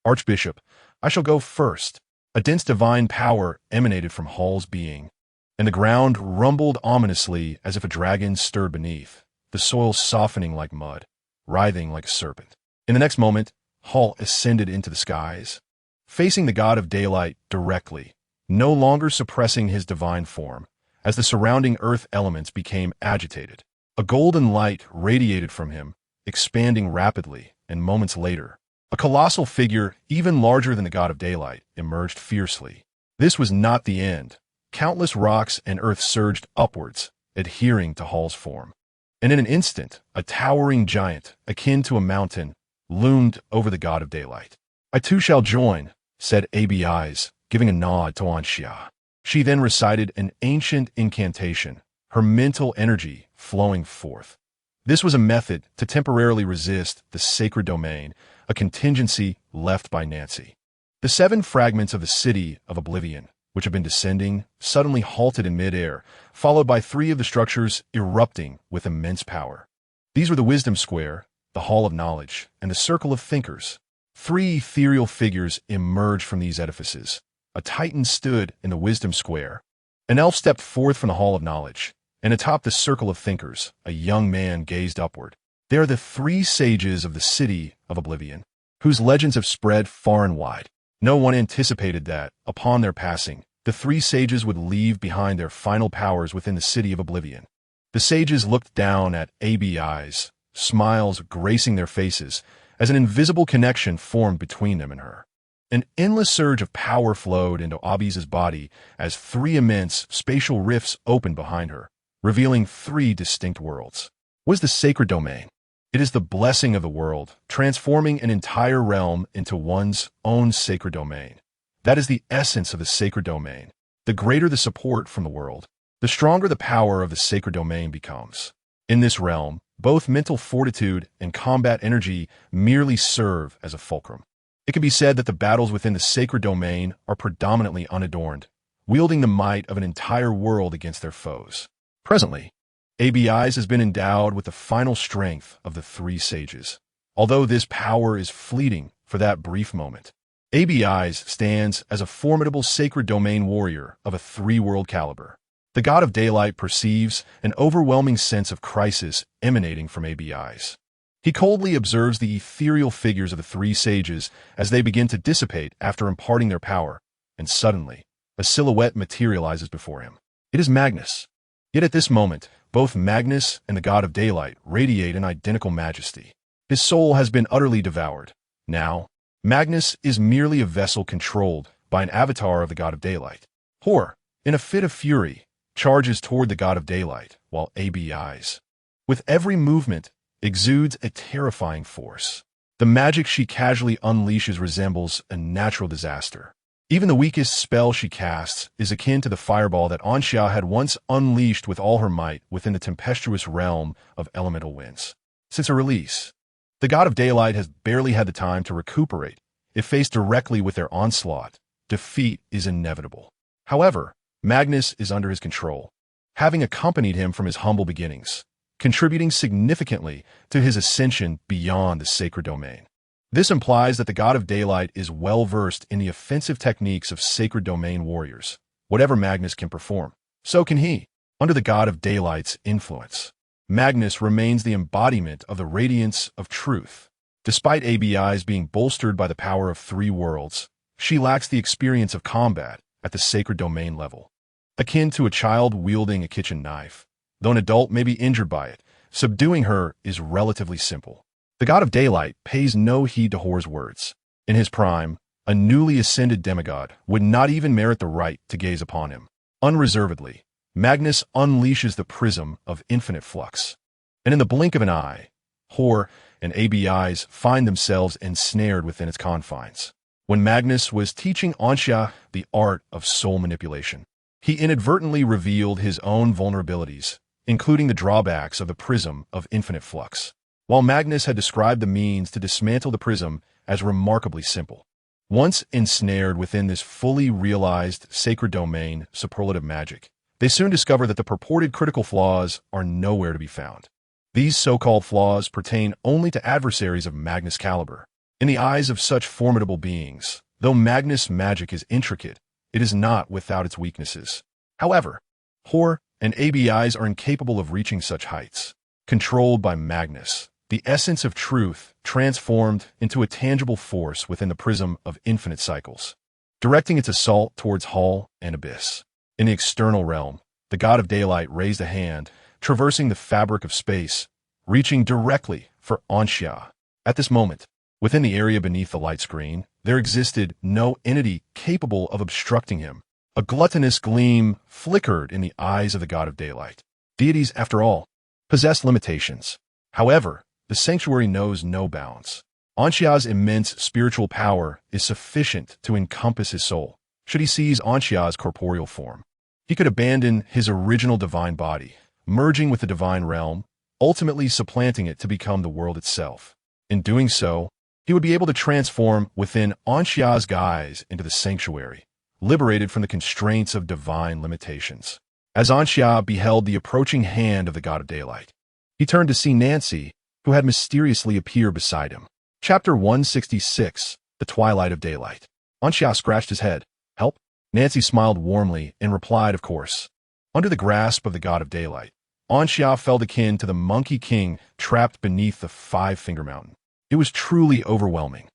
S1: "Archbishop, I shall go first." A dense divine power emanated from Hall's being, and the ground rumbled ominously as if a dragon stirred beneath, the soil softening like mud, writhing like a serpent. In the next moment, Hall ascended into the skies, facing the god of daylight directly, no longer suppressing his divine form, as the surrounding earth elements became agitated. A golden light radiated from him, expanding rapidly, and moments later, a colossal figure, even larger than the god of daylight, emerged fiercely. This was not the end. Countless rocks and earth surged upwards, adhering to Hall's form. And in an instant, a towering giant, akin to a mountain, loomed over the god of daylight. "I too shall join," said ABIs, giving a nod to Anxia. She then recited an ancient incantation, her mental energy flowing forth. This was a method to temporarily resist the sacred domain, a contingency left by Nancy. The 7 fragments of the city of Oblivion, which had been descending, suddenly halted in midair, followed by 3 of the structures erupting with immense power. These were the Wisdom Square, the Hall of Knowledge, and the Circle of Thinkers. 3 ethereal figures emerged from these edifices. A Titan stood in the Wisdom Square. An elf stepped forth from the Hall of Knowledge, and atop the Circle of Thinkers, a young man gazed upward. They are the 3 sages of the city of Oblivion, whose legends have spread far and wide. No one anticipated that, upon their passing, the 3 sages would leave behind their final powers within the city of Oblivion. The sages looked down at ABIs, smiles gracing their faces, as an invisible connection formed between them and her. An endless surge of power flowed into Abis's body as 3 immense spatial rifts opened behind her, revealing 3 distinct worlds. What is the sacred domain? It is the blessing of the world, transforming an entire realm into one's own sacred domain. That is the essence of the sacred domain. The greater the support from the world, the stronger the power of the sacred domain becomes. In this realm, both mental fortitude and combat energy merely serve as a fulcrum. It can be said that the battles within the sacred domain are predominantly unadorned, wielding the might of an entire world against their foes. Presently, ABIs has been endowed with the final strength of the three sages. Although this power is fleeting for that brief moment, ABIs stands as a formidable sacred domain warrior of a three-world caliber. The god of daylight perceives an overwhelming sense of crisis emanating from ABIs. He coldly observes the ethereal figures of the three sages as they begin to dissipate after imparting their power, and suddenly, a silhouette materializes before him. It is Magnus. Yet at this moment, both Magnus and the god of daylight radiate an identical majesty. His soul has been utterly devoured. Now, Magnus is merely a vessel controlled by an avatar of the god of daylight. Hor, in a fit of fury, charges toward the god of daylight, while ABIs, with every movement, exudes a terrifying force. The magic she casually unleashes resembles a natural disaster. Even the weakest spell she casts is akin to the fireball that Anxia had once unleashed with all her might within the tempestuous realm of elemental winds. Since her release, the god of daylight has barely had the time to recuperate. If faced directly with their onslaught, defeat is inevitable. However, Magnus is under his control, having accompanied him from his humble beginnings, contributing significantly to his ascension beyond the sacred domain. This implies that the god of daylight is well versed in the offensive techniques of sacred domain warriors. Whatever Magnus can perform, so can he. Under the god of daylight's influence, Magnus remains the embodiment of the radiance of truth. Despite ABIs being bolstered by the power of three worlds, she lacks the experience of combat at the sacred domain level. Akin to a child wielding a kitchen knife, though an adult may be injured by it, subduing her is relatively simple. The god of daylight pays no heed to Hor's words. In his prime, a newly ascended demigod would not even merit the right to gaze upon him. Unreservedly, Magnus unleashes the prism of infinite flux, and in the blink of an eye, Hor and ABIs find themselves ensnared within its confines. When Magnus was teaching Anxia the art of soul manipulation, he inadvertently revealed his own vulnerabilities, including the drawbacks of the prism of infinite flux. While Magnus had described the means to dismantle the prism as remarkably simple, once ensnared within this fully realized sacred domain superlative magic, they soon discover that the purported critical flaws are nowhere to be found. These so-called flaws pertain only to adversaries of Magnus' caliber. In the eyes of such formidable beings, though Magnus' magic is intricate, it is not without its weaknesses. However, Hor and ABIs are incapable of reaching such heights. Controlled by Magnus, the essence of truth transformed into a tangible force within the prism of infinite cycles, directing its assault towards Hull and Abyss. In the external realm, the god of daylight raised a hand, traversing the fabric of space, reaching directly for Anxia. At this moment, within the area beneath the light screen, there existed no entity capable of obstructing him. A gluttonous gleam flickered in the eyes of the god of daylight. Deities, after all, possess limitations. However, the sanctuary knows no bounds. Anxia's immense spiritual power is sufficient to encompass his soul. Should he seize Anxia's corporeal form, he could abandon his original divine body, merging with the divine realm, ultimately supplanting it to become the world itself. In doing so, he would be able to transform within Anxia's guise into the sanctuary, liberated from the constraints of divine limitations. As Anxia beheld the approaching hand of the god of daylight, he turned to see Nancy, who had mysteriously appeared beside him. Chapter 166, The Twilight of Daylight. Anxia scratched his head. Help? Nancy smiled warmly and replied, of course. Under the grasp of the god of daylight, Anxia felt akin to the Monkey King trapped beneath the Five-Finger Mountain. It was truly overwhelming.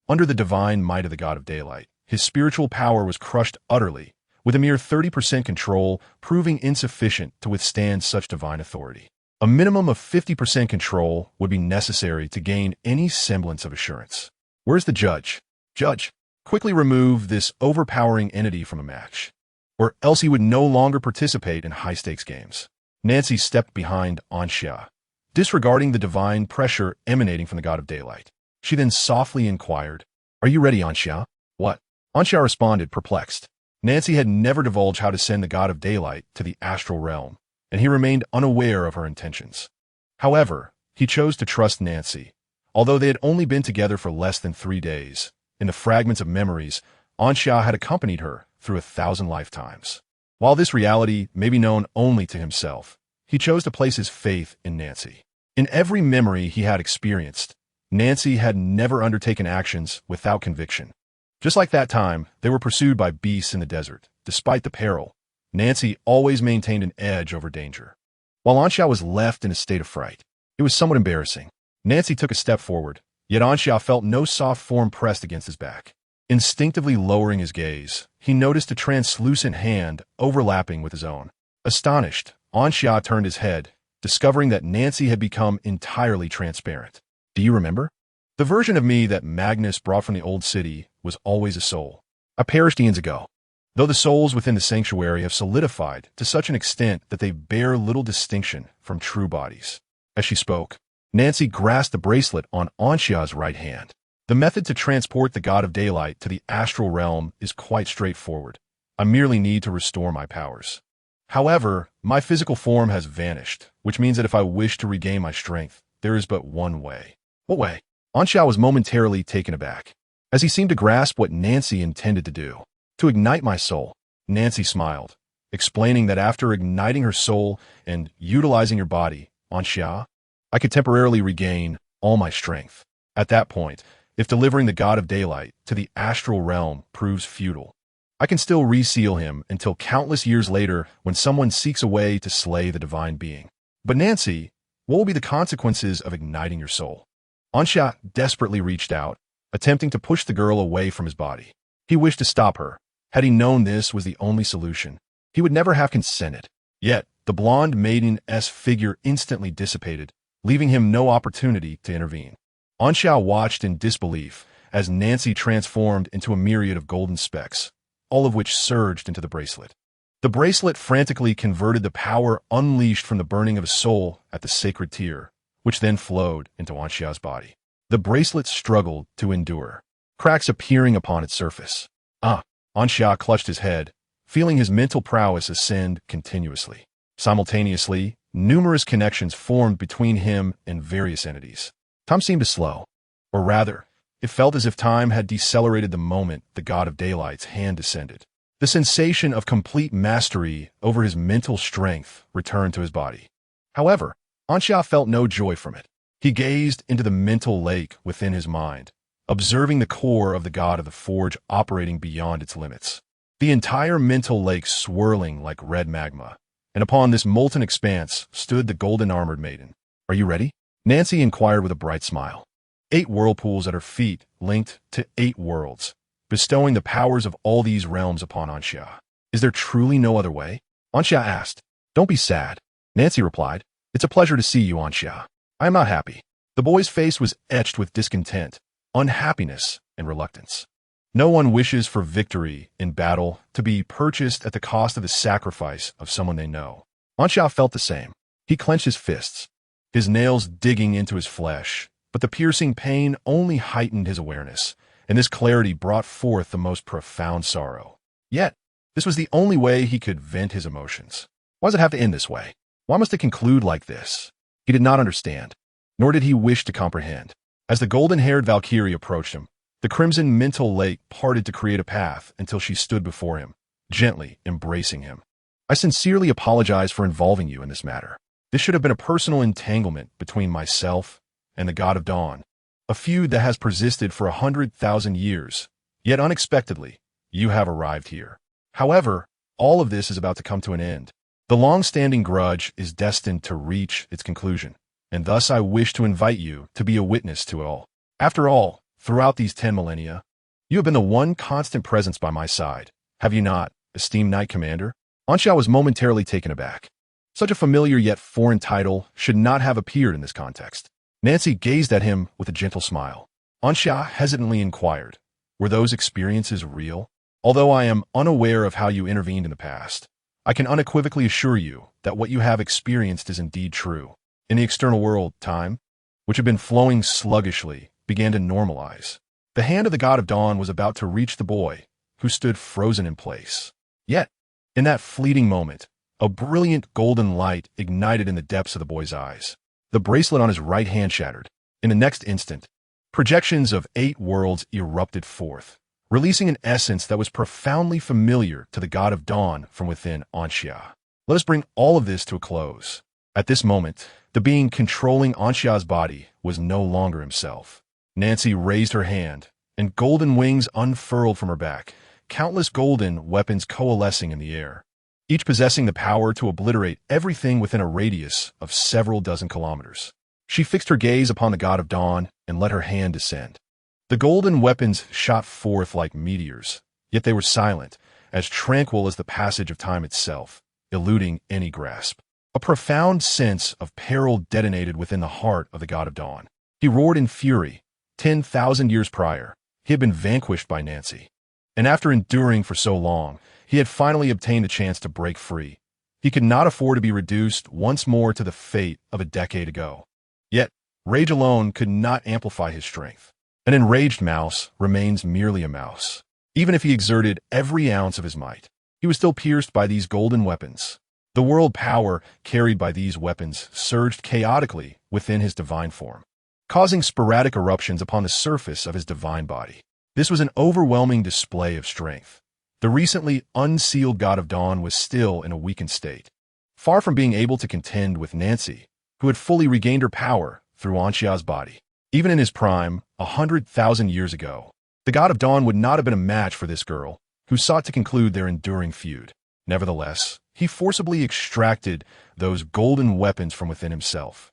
S1: Under the divine might of the god of daylight, his spiritual power was crushed utterly, with a mere 30% control proving insufficient to withstand such divine authority. A minimum of 50% control would be necessary to gain any semblance of assurance. Where's the judge? Judge, quickly remove this overpowering entity from a match, or else he would no longer participate in high-stakes games. Nancy stepped behind Anxia, disregarding the divine pressure emanating from the god of daylight. She then softly inquired, "Are you ready, Anxia?" "What?" Anxia responded, perplexed. Nancy had never divulged how to send the god of daylight to the astral realm, and he remained unaware of her intentions. However, he chose to trust Nancy. Although they had only been together for less than 3 days, in the fragments of memories, Anxia had accompanied her through 1,000 lifetimes. While this reality may be known only to himself, he chose to place his faith in Nancy. In every memory he had experienced, Nancy had never undertaken actions without conviction. Just like that time, they were pursued by beasts in the desert. Despite the peril, Nancy always maintained an edge over danger. While Anxia was left in a state of fright, it was somewhat embarrassing. Nancy took a step forward, yet Anxia felt no soft form pressed against his back. Instinctively lowering his gaze, he noticed a translucent hand overlapping with his own. Astonished, Anxia turned his head, discovering that Nancy had become entirely transparent. Do you remember? The version of me that Magnus brought from the old city was always a soul. I perished eons ago, though the souls within the sanctuary have solidified to such an extent that they bear little distinction from true bodies. As she spoke, Nancy grasped the bracelet on Anxia's right hand. The method to transport the god of daylight to the astral realm is quite straightforward. I merely need to restore my powers. However, my physical form has vanished, which means that if I wish to regain my strength, there is but one way. What way? Anxia was momentarily taken aback, as he seemed to grasp what Nancy intended to do. To ignite my soul, Nancy smiled, explaining that after igniting her soul and utilizing her body, Anxia, I could temporarily regain all my strength. At that point, if delivering the god of daylight to the astral realm proves futile, I can still reseal him until countless years later when someone seeks a way to slay the divine being. But Nancy, what will be the consequences of igniting your soul? Anxia desperately reached out, attempting to push the girl away from his body. He wished to stop her. Had he known this was the only solution, he would never have consented. Yet, the blonde maiden's figure instantly dissipated, leaving him no opportunity to intervene. Anxia watched in disbelief as Nancy transformed into a myriad of golden specks, all of which surged into the bracelet. The bracelet frantically converted the power unleashed from the burning of a soul at the sacred tear, which then flowed into Anxia's body. The bracelet struggled to endure, cracks appearing upon its surface. Anxia clutched his head, feeling his mental prowess ascend continuously. Simultaneously, numerous connections formed between him and various entities. Time seemed to slow, or rather, it felt as if time had decelerated the moment the god of daylight's hand descended. The sensation of complete mastery over his mental strength returned to his body. However, Anxia felt no joy from it. He gazed into the mental lake within his mind, observing the core of the god of the forge operating beyond its limits. The entire mental lake swirling like red magma, and upon this molten expanse stood the golden-armored maiden. Are you ready? Nancy inquired with a bright smile. 8 whirlpools at her feet linked to 8 worlds, bestowing the powers of all these realms upon Anxia. Is there truly no other way? Anxia asked. Don't be sad. Nancy replied. It's a pleasure to see you, Anxia. I am not happy. The boy's face was etched with discontent, unhappiness, and reluctance. No one wishes for victory in battle to be purchased at the cost of the sacrifice of someone they know. Anxia felt the same. He clenched his fists, his nails digging into his flesh, but the piercing pain only heightened his awareness, and this clarity brought forth the most profound sorrow. Yet, this was the only way he could vent his emotions. Why does it have to end this way? Why must it conclude like this? He did not understand, nor did he wish to comprehend. As the golden-haired Valkyrie approached him, the crimson mental lake parted to create a path until she stood before him, gently embracing him. I sincerely apologize for involving you in this matter. This should have been a personal entanglement between myself and the God of Dawn, a feud that has persisted for 100,000 years, yet unexpectedly, you have arrived here. However, all of this is about to come to an end. The long-standing grudge is destined to reach its conclusion, and thus I wish to invite you to be a witness to it all. After all, throughout these 10 millennia, you have been the one constant presence by my side, have you not, esteemed Knight Commander? Anxia was momentarily taken aback. Such a familiar yet foreign title should not have appeared in this context. Nancy gazed at him with a gentle smile. Anxia hesitantly inquired, were those experiences real? Although I am unaware of how you intervened in the past, I can unequivocally assure you that what you have experienced is indeed true. In the external world, time, which had been flowing sluggishly, began to normalize. The hand of the God of Dawn was about to reach the boy, who stood frozen in place. Yet, in that fleeting moment, a brilliant golden light ignited in the depths of the boy's eyes. The bracelet on his right hand shattered. In the next instant, projections of 8 worlds erupted forth, releasing an essence that was profoundly familiar to the god of dawn from within Anxia. Let us bring all of this to a close. At this moment, the being controlling Anxia's body was no longer himself. Nancy raised her hand, and golden wings unfurled from her back, countless golden weapons coalescing in the air, each possessing the power to obliterate everything within a radius of several dozen kilometers. She fixed her gaze upon the god of dawn and let her hand descend. The golden weapons shot forth like meteors, yet they were silent, as tranquil as the passage of time itself, eluding any grasp. A profound sense of peril detonated within the heart of the god of dawn. He roared in fury. 10,000 years prior, he had been vanquished by Nancy. And after enduring for so long, he had finally obtained a chance to break free. He could not afford to be reduced once more to the fate of a decade ago. Yet, rage alone could not amplify his strength. An enraged mouse remains merely a mouse. Even if he exerted every ounce of his might, he was still pierced by these golden weapons. The world power carried by these weapons surged chaotically within his divine form, causing sporadic eruptions upon the surface of his divine body. This was an overwhelming display of strength. The recently unsealed god of dawn was still in a weakened state, far from being able to contend with Nancy, who had fully regained her power through Anxia's body. Even in his prime, 100,000 years ago, the god of dawn would not have been a match for this girl, who sought to conclude their enduring feud. Nevertheless, he forcibly extracted those golden weapons from within himself.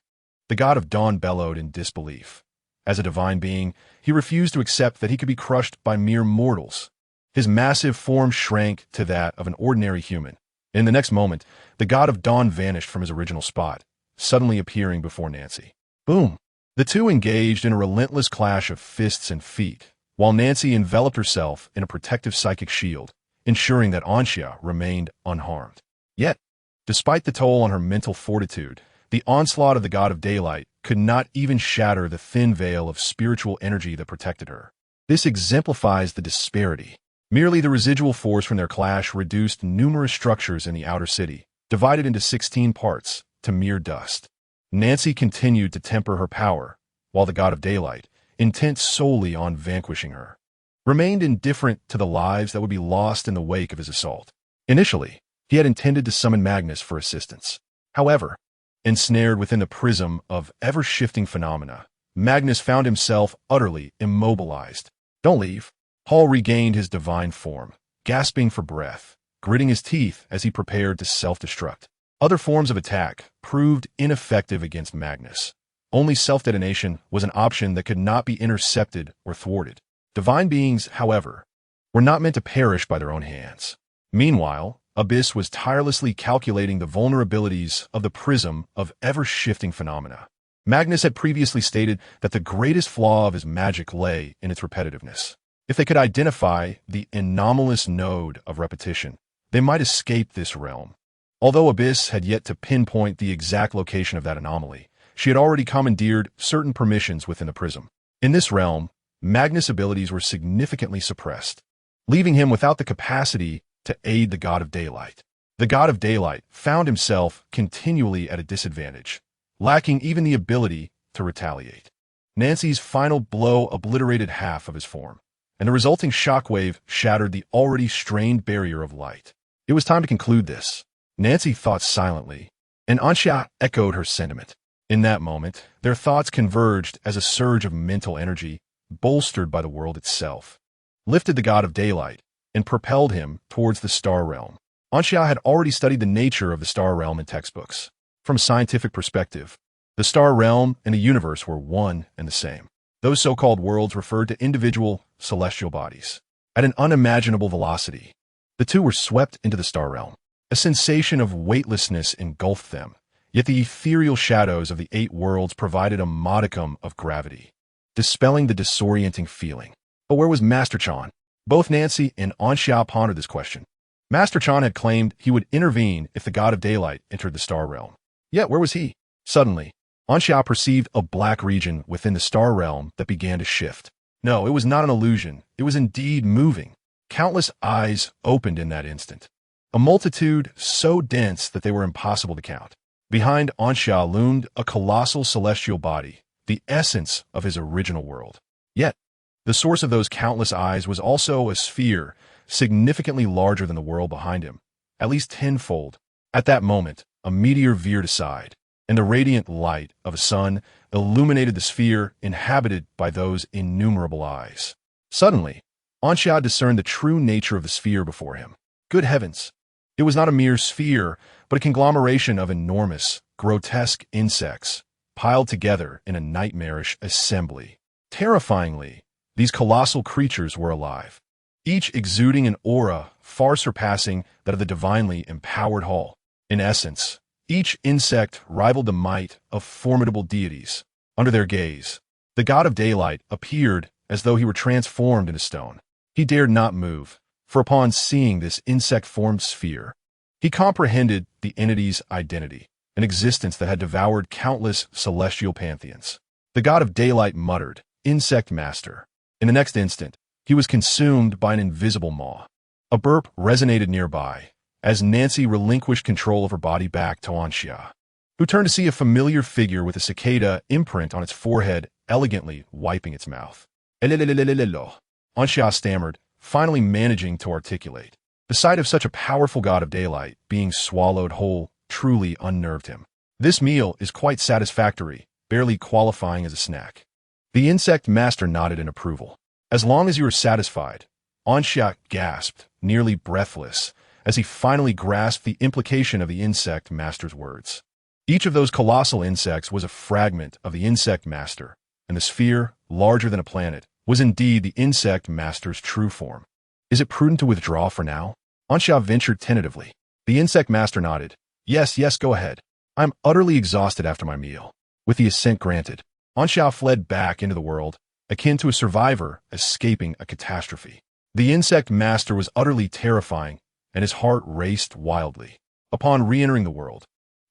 S1: The god of dawn bellowed in disbelief. As a divine being, he refused to accept that he could be crushed by mere mortals. His massive form shrank to that of an ordinary human. In the next moment, the god of dawn vanished from his original spot, suddenly appearing before Nancy. Boom! The two engaged in a relentless clash of fists and feet, while Nancy enveloped herself in a protective psychic shield, ensuring that Anxia remained unharmed. Yet, despite the toll on her mental fortitude, the onslaught of the god of daylight could not even shatter the thin veil of spiritual energy that protected her. This exemplifies the disparity. Merely the residual force from their clash reduced numerous structures in the outer city, divided into 16 parts, to mere dust. Nancy continued to temper her power, while the god of daylight, intent solely on vanquishing her, remained indifferent to the lives that would be lost in the wake of his assault. Initially, he had intended to summon Magnus for assistance. However, ensnared within the prism of ever-shifting phenomena, Magnus found himself utterly immobilized. Don't leave. Hall regained his divine form, gasping for breath, gritting his teeth as he prepared to self-destruct. Other forms of attack proved ineffective against Magnus. Only self-detonation was an option that could not be intercepted or thwarted. Divine beings, however, were not meant to perish by their own hands. Meanwhile, Abyss was tirelessly calculating the vulnerabilities of the prism of ever-shifting phenomena. Magnus had previously stated that the greatest flaw of his magic lay in its repetitiveness. If they could identify the anomalous node of repetition, they might escape this realm. Although Abyss had yet to pinpoint the exact location of that anomaly, she had already commandeered certain permissions within the prism. In this realm, Magnus' abilities were significantly suppressed, leaving him without the capacity to aid the god of daylight. The god of daylight found himself continually at a disadvantage, lacking even the ability to retaliate. Nancy's final blow obliterated half of his form, and the resulting shockwave shattered the already strained barrier of light. It was time to conclude this. Nancy thought silently, and Anxia echoed her sentiment. In that moment, their thoughts converged as a surge of mental energy, bolstered by the world itself, lifted the god of daylight and propelled him towards the star realm. Anxia had already studied the nature of the star realm in textbooks. From a scientific perspective, the star realm and the universe were one and the same. Those so-called worlds referred to individual celestial bodies. At an unimaginable velocity, the two were swept into the star realm. A sensation of weightlessness engulfed them, yet the ethereal shadows of the 8 worlds provided a modicum of gravity, dispelling the disorienting feeling. But where was Master Chan? Both Nancy and Anxia pondered this question. Master Chan had claimed he would intervene if the god of daylight entered the star realm. Yet where was he? Suddenly, Anxia perceived a black region within the star realm that began to shift. No, it was not an illusion. It was indeed moving. Countless eyes opened in that instant. A multitude so dense that they were impossible to count. Behind Anxia loomed a colossal celestial body, the essence of his original world. Yet, The source of those countless eyes was also a sphere, significantly larger than the world behind him, at least tenfold. At that moment, a meteor veered aside, and the radiant light of a sun illuminated the sphere inhabited by those innumerable eyes. Suddenly, Anxia discerned the true nature of the sphere before him. Good heavens! It was not a mere sphere, but a conglomeration of enormous, grotesque insects, piled together in a nightmarish assembly. Terrifyingly, these colossal creatures were alive, each exuding an aura far surpassing that of the divinely empowered Hall. In essence, each insect rivaled the might of formidable deities. Under their gaze, the god of daylight appeared as though he were transformed into stone. He dared not move, for upon seeing this insect-formed sphere, he comprehended the entity's identity, an existence that had devoured countless celestial pantheons. The god of daylight muttered, "Insect master." In the next instant, he was consumed by an invisible maw. A burp resonated nearby, as Nancy relinquished control of her body back to Anxia, who turned to see a familiar figure with a cicada imprint on its forehead elegantly wiping its mouth. "Elelelelelelo," Anxia stammered, finally managing to articulate. The sight of such a powerful god of daylight being swallowed whole truly unnerved him. "This meal is quite satisfactory, barely qualifying as a snack." The insect master nodded in approval. "As long as you are satisfied," Anxia gasped, nearly breathless, as he finally grasped the implication of the insect master's words. Each of those colossal insects was a fragment of the insect master, and the sphere, larger than a planet, was indeed the insect master's true form. "Is it prudent to withdraw for now?" Anxia ventured tentatively. The insect master nodded. Yes, go ahead. I'm utterly exhausted after my meal." With the assent granted, Anxia fled back into the world, akin to a survivor escaping a catastrophe. The insect master was utterly terrifying, and his heart raced wildly. Upon re-entering the world,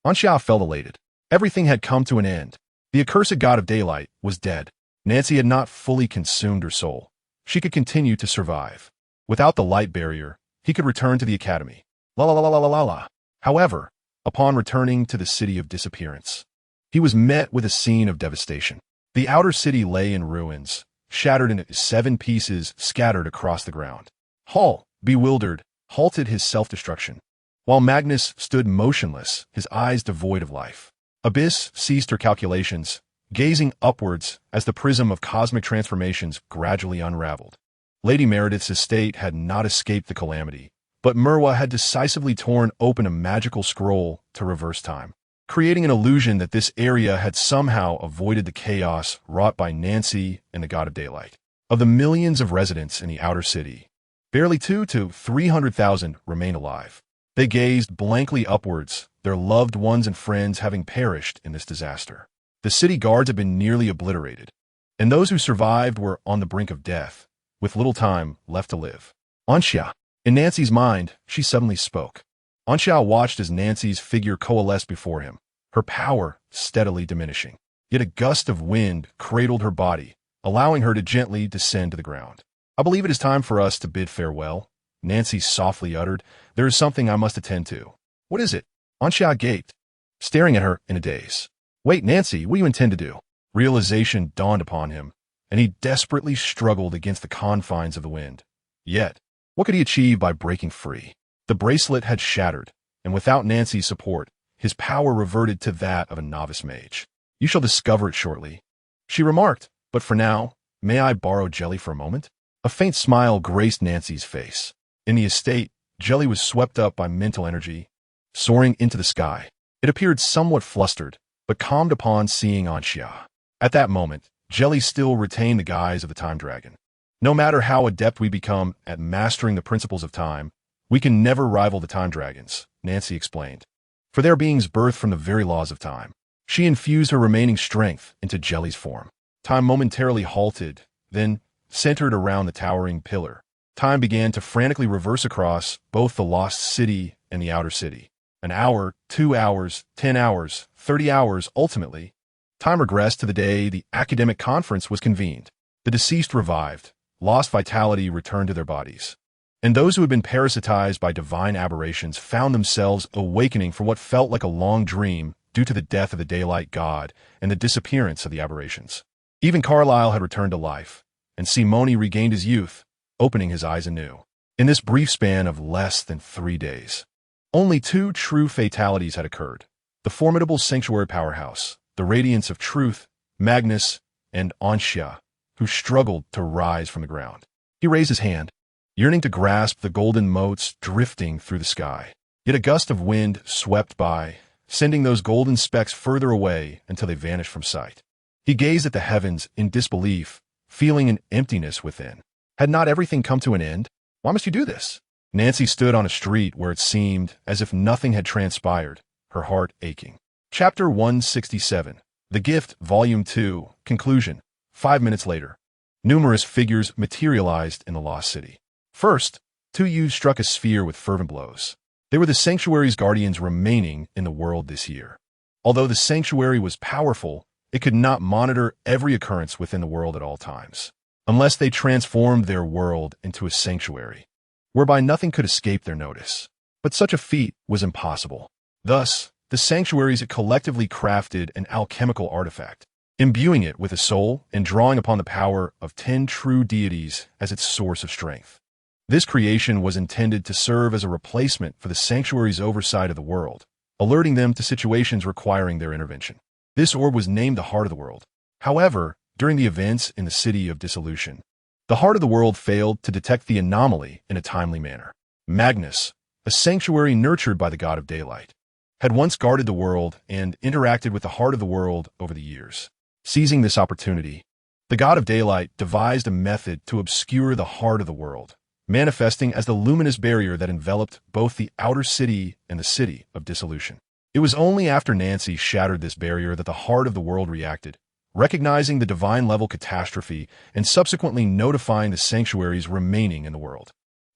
S1: Anxia felt elated. Everything had come to an end. The accursed god of daylight was dead. Nancy had not fully consumed her soul. She could continue to survive. Without the light barrier, he could return to the academy. La la la la la la la. However, upon returning to the city of disappearance, he was met with a scene of devastation. The outer city lay in ruins, shattered into 7 pieces scattered across the ground. Hall, bewildered, halted his self-destruction, while Magnus stood motionless, his eyes devoid of life. Abyss ceased her calculations, gazing upwards as the prism of cosmic transformations gradually unraveled. Lady Meredith's estate had not escaped the calamity, but Merwa had decisively torn open a magical scroll to reverse time, creating an illusion that this area had somehow avoided the chaos wrought by Nancy and the God of Daylight. Of the millions of residents in the outer city, barely 200 to 300,000 remained alive. They gazed blankly upwards, their loved ones and friends having perished in this disaster. The city guards had been nearly obliterated, and those who survived were on the brink of death, with little time left to live. Anxia. In Nancy's mind, she suddenly spoke. Anxia watched as Nancy's figure coalesced before him, her power steadily diminishing. Yet a gust of wind cradled her body, allowing her to gently descend to the ground. "I believe it is time for us to bid farewell," Nancy softly uttered. "There is something I must attend to." "What is it?" Anxia gaped, staring at her in a daze. "Wait, Nancy, what do you intend to do?" Realization dawned upon him, and he desperately struggled against the confines of the wind. Yet, what could he achieve by breaking free? The bracelet had shattered, and without Nancy's support, his power reverted to that of a novice mage. "You shall discover it shortly," she remarked, "but for now, may I borrow Jelly for a moment?" A faint smile graced Nancy's face. In the estate, Jelly was swept up by mental energy, soaring into the sky. It appeared somewhat flustered, but calmed upon seeing Anxia. At that moment, Jelly still retained the guise of the time dragon. "No matter how adept we become at mastering the principles of time, we can never rival the time dragons," Nancy explained. "For their beings birthed from the very laws of time." She infused her remaining strength into Jelly's form. Time momentarily halted, then centered around the towering pillar. Time began to frantically reverse across both the lost city and the outer city. An hour, 2 hours, 10 hours, 30 hours, ultimately, time regressed to the day the academic conference was convened. The deceased revived, lost vitality returned to their bodies, and those who had been parasitized by divine aberrations found themselves awakening from what felt like a long dream due to the death of the daylight god and the disappearance of the aberrations. Even Carlyle had returned to life, and Simone regained his youth, opening his eyes anew. In this brief span of less than 3 days, only 2 true fatalities had occurred. The formidable sanctuary powerhouse, the radiance of truth, Magnus, and Anxia, who struggled to rise from the ground. He raised his hand, yearning to grasp the golden motes drifting through the sky. Yet a gust of wind swept by, sending those golden specks further away until they vanished from sight. He gazed at the heavens in disbelief, feeling an emptiness within. Had not everything come to an end? Why must you do this? Nancy stood on a street where it seemed as if nothing had transpired, her heart aching. Chapter 167. The Gift, Volume 2, Conclusion. 5 minutes later, numerous figures materialized in the lost city. First, 2 youths struck a sphere with fervent blows. They were the sanctuary's guardians remaining in the world this year. Although the sanctuary was powerful, it could not monitor every occurrence within the world at all times, unless they transformed their world into a sanctuary, whereby nothing could escape their notice. But such a feat was impossible. Thus, the sanctuaries collectively crafted an alchemical artifact, imbuing it with a soul and drawing upon the power of 10 true deities as its source of strength. This creation was intended to serve as a replacement for the sanctuary's oversight of the world, alerting them to situations requiring their intervention. This orb was named the Heart of the World. However, during the events in the City of Dissolution, the Heart of the World failed to detect the anomaly in a timely manner. Magnus, a sanctuary nurtured by the God of Daylight, had once guarded the world and interacted with the Heart of the World over the years. Seizing this opportunity, the God of Daylight devised a method to obscure the Heart of the World, manifesting as the luminous barrier that enveloped both the outer city and the City of Dissolution. It was only after Nancy shattered this barrier that the Heart of the World reacted, recognizing the divine-level catastrophe and subsequently notifying the sanctuaries remaining in the world.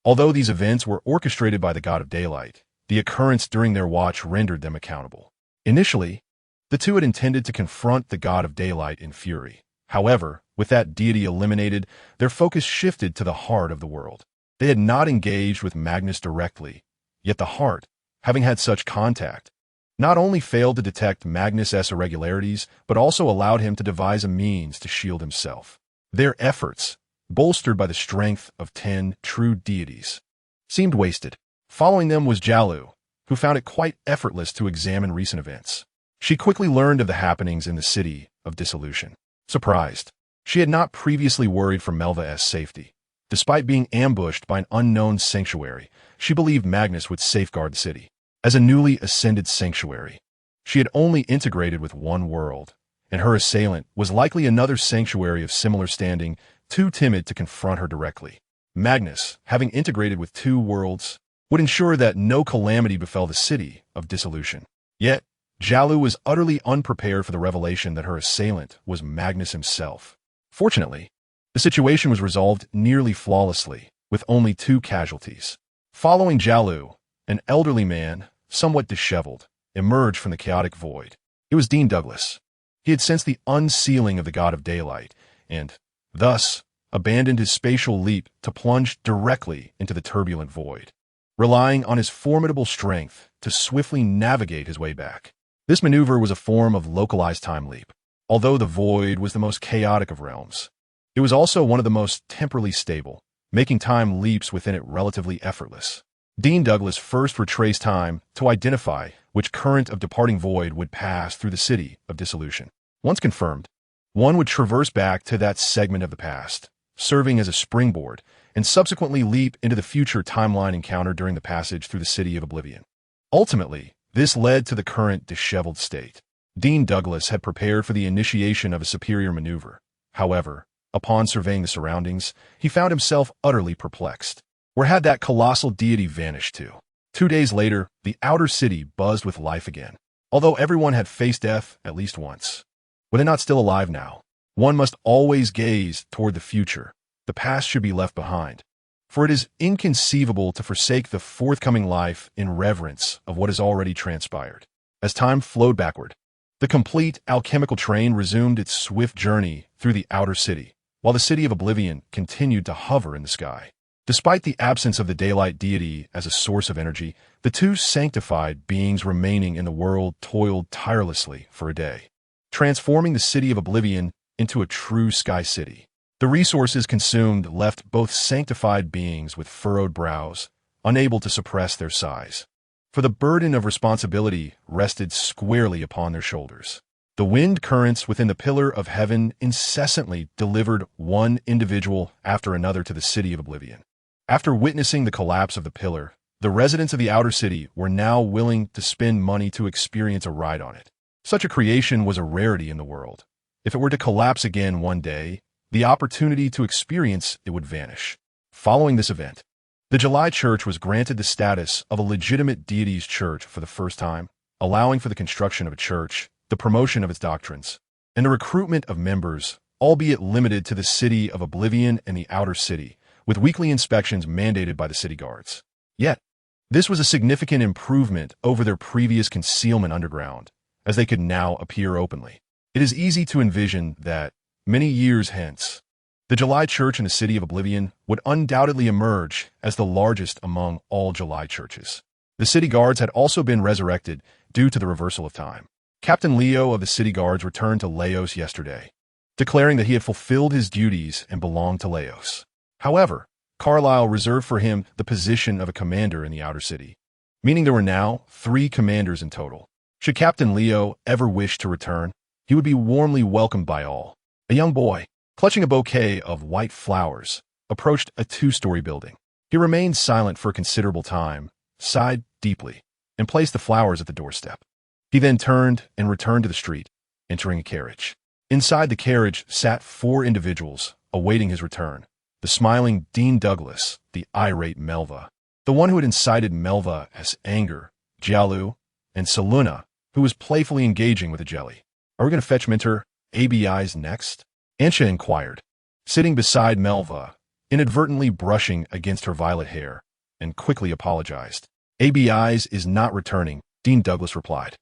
S1: Although these events were orchestrated by the God of Daylight, the occurrence during their watch rendered them accountable. Initially, the 2 had intended to confront the God of Daylight in fury. However, with that deity eliminated, their focus shifted to the Heart of the World. They had not engaged with Magnus directly, yet the Heart, having had such contact, not only failed to detect Magnus' irregularities, but also allowed him to devise a means to shield himself. Their efforts, bolstered by the strength of 10 true deities, seemed wasted. Following them was Jalu, who found it quite effortless to examine recent events. She quickly learned of the happenings in the City of Dissolution. Surprised, she had not previously worried for Melva's safety. Despite being ambushed by an unknown sanctuary, she believed Magnus would safeguard the city. As a newly ascended sanctuary, she had only integrated with one world, and her assailant was likely another sanctuary of similar standing, too timid to confront her directly. Magnus, having integrated with 2 worlds, would ensure that no calamity befell the City of Dissolution. Yet, Jalu was utterly unprepared for the revelation that her assailant was Magnus himself. Fortunately, the situation was resolved nearly flawlessly, with only 2 casualties. Following Jalu, an elderly man, somewhat disheveled, emerged from the chaotic void. It was Dean Douglas. He had sensed the unsealing of the God of Daylight, and, thus, abandoned his spatial leap to plunge directly into the turbulent void, relying on his formidable strength to swiftly navigate his way back. This maneuver was a form of localized time leap. Although the void was the most chaotic of realms, it was also one of the most temporally stable, making time leaps within it relatively effortless. Dean Douglas first retraced time to identify which current of departing void would pass through the City of Dissolution. Once confirmed, one would traverse back to that segment of the past, serving as a springboard, and subsequently leap into the future timeline encountered during the passage through the City of Oblivion. Ultimately, this led to the current disheveled state. Dean Douglas had prepared for the initiation of a superior maneuver. However, upon surveying the surroundings, he found himself utterly perplexed. Where had that colossal deity vanished to? 2 days later, the outer city buzzed with life again. Although everyone had faced death at least once, were they not still alive now? One must always gaze toward the future. The past should be left behind, for it is inconceivable to forsake the forthcoming life in reverence of what has already transpired. As time flowed backward, the complete alchemical train resumed its swift journey through the outer city, while the City of Oblivion continued to hover in the sky. Despite the absence of the daylight deity as a source of energy, the 2 sanctified beings remaining in the world toiled tirelessly for a day, transforming the City of Oblivion into a true sky city. The resources consumed left both sanctified beings with furrowed brows, unable to suppress their sighs. For the burden of responsibility rested squarely upon their shoulders. The wind currents within the pillar of heaven incessantly delivered one individual after another to the city of oblivion. After witnessing the collapse of the pillar, the residents of the outer city were now willing to spend money to experience a ride on it. Such a creation was a rarity in the world. If it were to collapse again one day, the opportunity to experience it would vanish. Following this event, the July Church was granted the status of a legitimate deity's church for the first time, allowing for the construction of a church, the promotion of its doctrines, and the recruitment of members, albeit limited to the city of oblivion and the outer city, with weekly inspections mandated by the city guards. Yet, this was a significant improvement over their previous concealment underground, as they could now appear openly. It is easy to envision that, many years hence, the July Church in the city of oblivion would undoubtedly emerge as the largest among all July churches. The city guards had also been resurrected due to the reversal of time. Captain Leo of the city guards returned to Laos yesterday, declaring that he had fulfilled his duties and belonged to Laos. However, Carlyle reserved for him the position of a commander in the outer city, meaning there were now 3 commanders in total. Should Captain Leo ever wish to return, he would be warmly welcomed by all. A young boy, clutching a bouquet of white flowers, approached a 2-story building. He remained silent for a considerable time, sighed deeply, and placed the flowers at the doorstep. He then turned and returned to the street, entering a carriage. Inside the carriage sat 4 individuals, awaiting his return. The smiling Dean Douglas, the irate Melva, the one who had incited Melva as anger, Jialu, and Saluna, who was playfully engaging with a jelly. Are we going to fetch Mentor ABI's next? Ansha inquired, sitting beside Melva, inadvertently brushing against her violet hair, and quickly apologized. ABI's is not returning, Dean Douglas replied.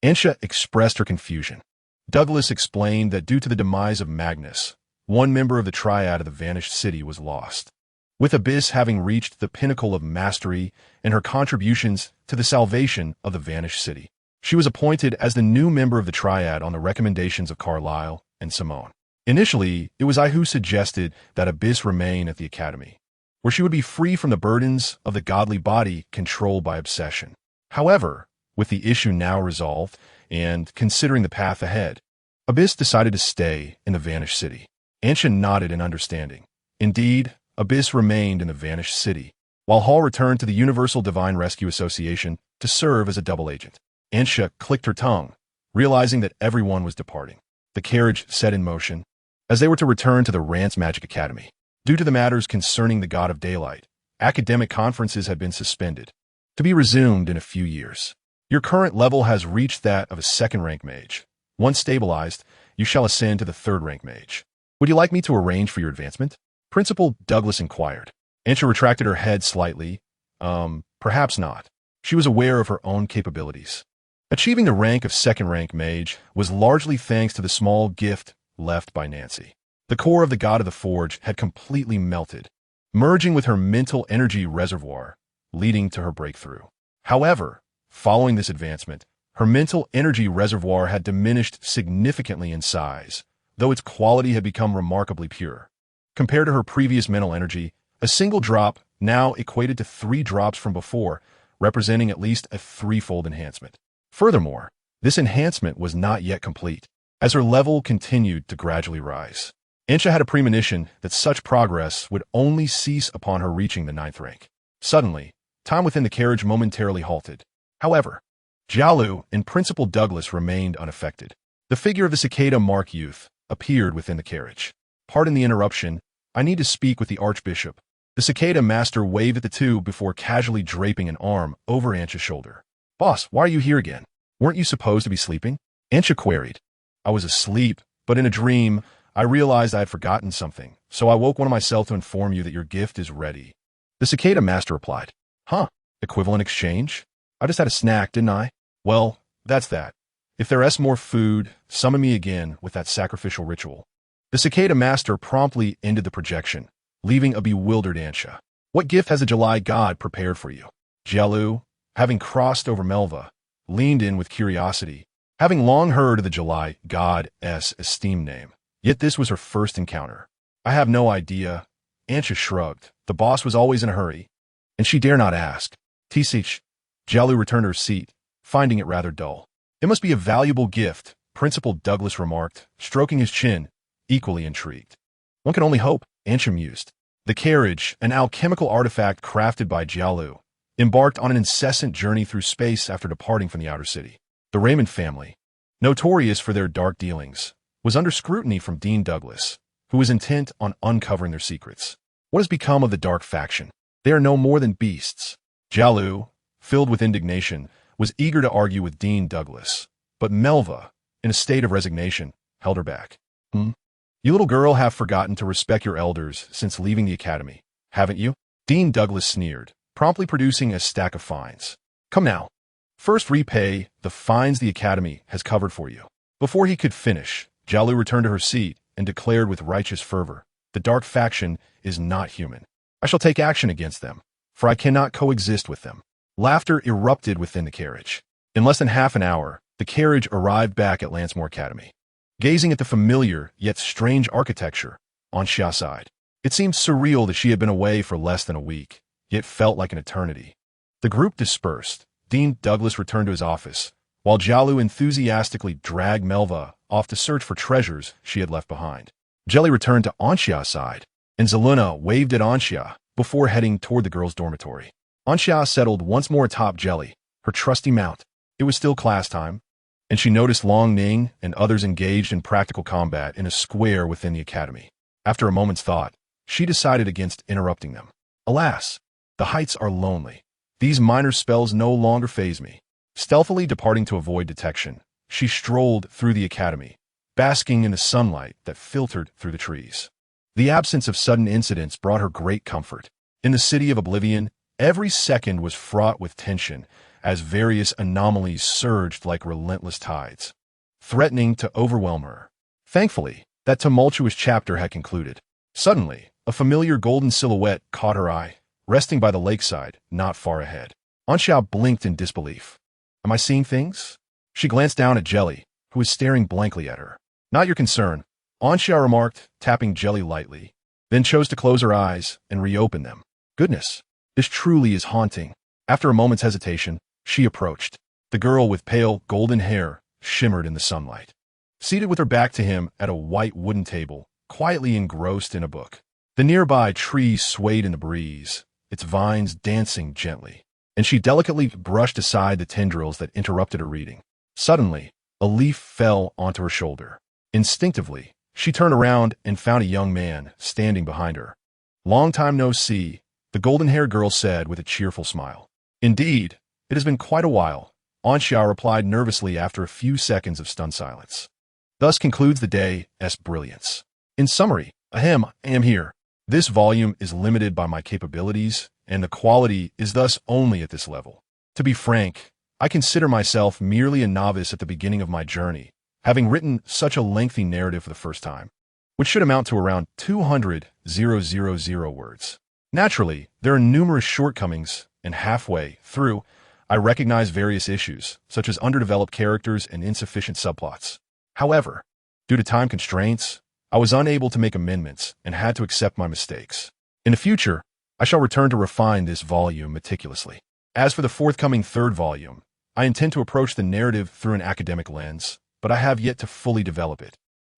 S1: Ansha expressed her confusion. Douglas explained that due to the demise of Magnus, one member of the triad of the vanished city was lost. With Abyss having reached the pinnacle of mastery and her contributions to the salvation of the vanished city, she was appointed as the new member of the triad on the recommendations of Carlyle and Simone. Initially, it was I who suggested that Abyss remain at the academy, where she would be free from the burdens of the godly body controlled by obsession. However, with the issue now resolved, and considering the path ahead, Abyss decided to stay in the vanished city. Ansha nodded in understanding. Indeed, Abyss remained in the vanished city, while Hall returned to the Universal Divine Rescue Association to serve as a double agent. Ansha clicked her tongue, realizing that everyone was departing. The carriage set in motion, as they were to return to the Rance Magic Academy. Due to the matters concerning the God of Daylight, academic conferences had been suspended, to be resumed in a few years. Your current level has reached that of a 2nd-rank mage. Once stabilized, you shall ascend to the 3rd-rank mage. Would you like me to arrange for your advancement? Principal Douglas inquired. Ansha retracted her head slightly. Perhaps not. She was aware of her own capabilities. Achieving the rank of 2nd-rank mage was largely thanks to the small gift left by Nancy. The core of the God of the Forge had completely melted, merging with her mental energy reservoir, leading to her breakthrough. However, following this advancement, her mental energy reservoir had diminished significantly in size, though its quality had become remarkably pure. Compared to her previous mental energy, a single drop now equated to 3 drops from before, representing at least a 3-fold enhancement. Furthermore, this enhancement was not yet complete, as her level continued to gradually rise. Ansha had a premonition that such progress would only cease upon her reaching the 9th rank. Suddenly, time within the carriage momentarily halted. However, Jialu and Principal Douglas remained unaffected. The figure of the cicada Mark youth appeared within the carriage. Pardon the interruption, I need to speak with the Archbishop. The cicada master waved at the 2 before casually draping an arm over Ansha's shoulder. Boss, why are you here again? Weren't you supposed to be sleeping? Ansha queried. I was asleep, but in a dream, I realized I had forgotten something, so I woke one of myself to inform you that your gift is ready. The cicada master replied. Equivalent exchange? I just had a snack, didn't I? Well, that's that. If there's more food, summon me again with that sacrificial ritual. The cicada master promptly ended the projection, leaving a bewildered Ansha. What gift has a July god prepared for you? Jialu, having crossed over Melva, leaned in with curiosity, having long heard of the July god's esteemed name. Yet this was her first encounter. I have no idea. Ansha shrugged. The boss was always in a hurry, and she dare not ask. Tisich. Jalu returned to her seat, finding it rather dull. It must be a valuable gift, Principal Douglas remarked, stroking his chin, equally intrigued. One can only hope, Ansha mused. The carriage, an alchemical artifact crafted by Jialu, embarked on an incessant journey through space after departing from the outer city. The Raymond family, notorious for their dark dealings, was under scrutiny from Dean Douglas, who was intent on uncovering their secrets. What has become of the dark faction? They are no more than beasts. Jialu, filled with indignation, was eager to argue with Dean Douglas, but Melva, in a state of resignation, held her back. You little girl have forgotten to respect your elders since leaving the academy, haven't you? Dean Douglas sneered, promptly producing a stack of fines. Come now. First repay the fines the academy has covered for you. Before he could finish, Jialu returned to her seat and declared with righteous fervor, the dark faction is not human. I shall take action against them, for I cannot coexist with them. Laughter erupted within the carriage. In less than half an hour, the carriage arrived back at Lansmore Academy. Gazing at the familiar yet strange architecture, Anxia sighed. It seemed surreal that she had been away for less than a week, yet felt like an eternity. The group dispersed. Dean Douglas returned to his office, while Jialu enthusiastically dragged Melva off to search for treasures she had left behind. Jelly returned to Anxia's side, and Zeluna waved at Anxia before heading toward the girls' dormitory. Anxia settled once more atop Jelly, her trusty mount. It was still class time, and she noticed Long Ning and others engaged in practical combat in a square within the academy. After a moment's thought, she decided against interrupting them. Alas, the heights are lonely. These minor spells no longer faze me. Stealthily departing to avoid detection, she strolled through the academy, basking in the sunlight that filtered through the trees. The absence of sudden incidents brought her great comfort. In the city of Oblivion, every second was fraught with tension as various anomalies surged like relentless tides, threatening to overwhelm her. Thankfully, that tumultuous chapter had concluded. Suddenly, a familiar golden silhouette caught her eye, resting by the lakeside, not far ahead. Anxia blinked in disbelief. Am I seeing things? She glanced down at Jelly, who was staring blankly at her. Not your concern, Anxia remarked, tapping Jelly lightly, then chose to close her eyes and reopen them. Goodness, this truly is haunting. After a moment's hesitation, she approached. The girl with pale, golden hair shimmered in the sunlight. Seated with her back to him at a white wooden table, quietly engrossed in a book. The nearby trees swayed in the breeze, its vines dancing gently, and she delicately brushed aside the tendrils that interrupted her reading. Suddenly, a leaf fell onto her shoulder. Instinctively, she turned around and found a young man standing behind her. Long time no see, the golden-haired girl said with a cheerful smile. Indeed, it has been quite a while, Anxia replied nervously after a few seconds of stunned silence. Thus concludes the day's brilliance. In summary, I am here. This volume is limited by my capabilities, and the quality is thus only at this level. To be frank, I consider myself merely a novice at the beginning of my journey, having written such a lengthy narrative for the first time, which should amount to around 200,000 words. Naturally, there are numerous shortcomings, and halfway through, I recognize various issues, such as underdeveloped characters and insufficient subplots. However, due to time constraints, I was unable to make amendments and had to accept my mistakes. In the future, I shall return to refine this volume meticulously. As for the forthcoming third volume, I intend to approach the narrative through an academic lens, but I have yet to fully develop it.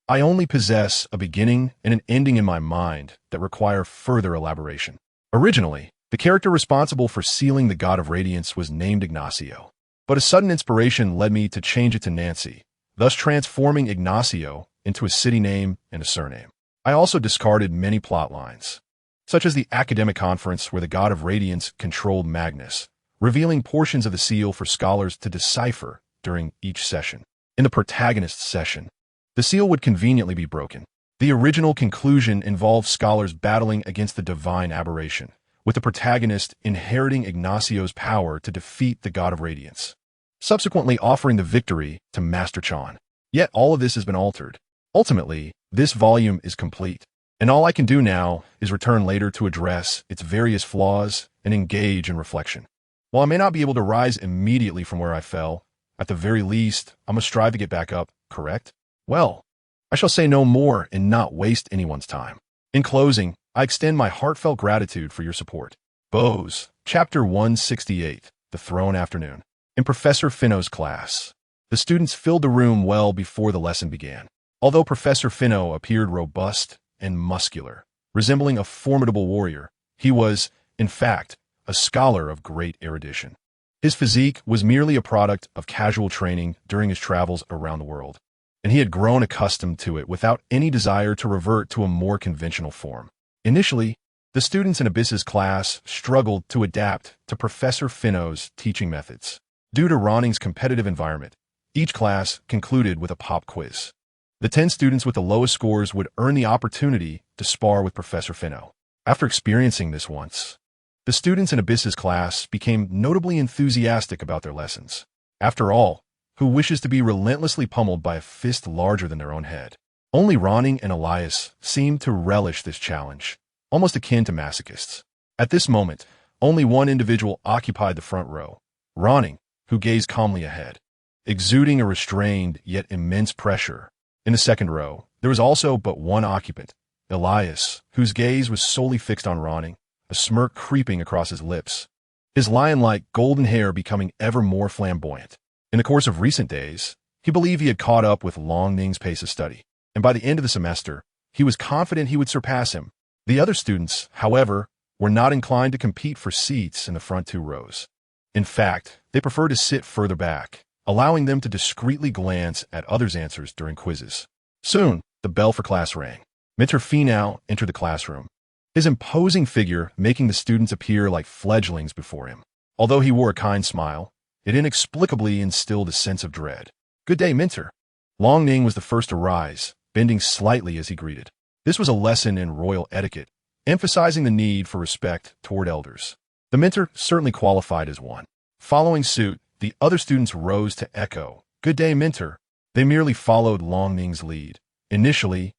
S1: I only possess a beginning and an ending in my mind that require further elaboration. Originally, the character responsible for sealing the God of Radiance was named Ignacio, but a sudden inspiration led me to change it to Nancy, thus transforming Ignacio into a city name and a surname. I also discarded many plot lines, such as the academic conference where the God of Radiance controlled Magnus, revealing portions of the seal for scholars to decipher during each session. In the protagonist session, the seal would conveniently be broken. The original conclusion involved scholars battling against the divine aberration, with the protagonist inheriting Ignacio's power to defeat the God of Radiance, subsequently offering the victory to Master Chan. Yet all of this has been altered. Ultimately, this volume is complete, and all I can do now is return later to address its various flaws and engage in reflection. While I may not be able to rise immediately from where I fell, at the very least, I must strive to get back up, correct? Well, I shall say no more and not waste anyone's time. In closing, I extend my heartfelt gratitude for your support. Bose, Chapter 168, The Throne Afternoon. In Professor Finno's class, the students filled the room well before the lesson began. Although Professor Finno appeared robust and muscular, resembling a formidable warrior, he was, in fact, a scholar of great erudition. His physique was merely a product of casual training during his travels around the world, and he had grown accustomed to it without any desire to revert to a more conventional form. Initially, the students in Abyss's class struggled to adapt to Professor Finno's teaching methods. Due to Ronning's competitive environment, each class concluded with a pop quiz. The 10 students with the lowest scores would earn the opportunity to spar with Professor Finno. After experiencing this once, the students in Abyss's class became notably enthusiastic about their lessons. After all, who wishes to be relentlessly pummeled by a fist larger than their own head? Only Ronning and Elias seemed to relish this challenge, almost akin to masochists. At this moment, only one individual occupied the front row, Ronning, who gazed calmly ahead, exuding a restrained yet immense pressure. In the second row, there was also but one occupant, Elias, whose gaze was solely fixed on Ronning, a smirk creeping across his lips, his lion-like golden hair becoming ever more flamboyant. In the course of recent days, he believed he had caught up with Long Ning's pace of study, and by the end of the semester, he was confident he would surpass him. The other students, however, were not inclined to compete for seats in the front 2 rows. In fact, they preferred to sit further back, allowing them to discreetly glance at others' answers during quizzes. Soon, the bell for class rang. Meteor Finno entered the classroom, his imposing figure making the students appear like fledglings before him. Although he wore a kind smile, it inexplicably instilled a sense of dread. "Good day, Meteor." Long Ning was the first to rise, bending slightly as he greeted. This was a lesson in royal etiquette, emphasizing the need for respect toward elders. The Meteor certainly qualified as one. Following suit, the other students rose to echo, "Good day, Meteor." They merely followed Long Ning's lead. Initially,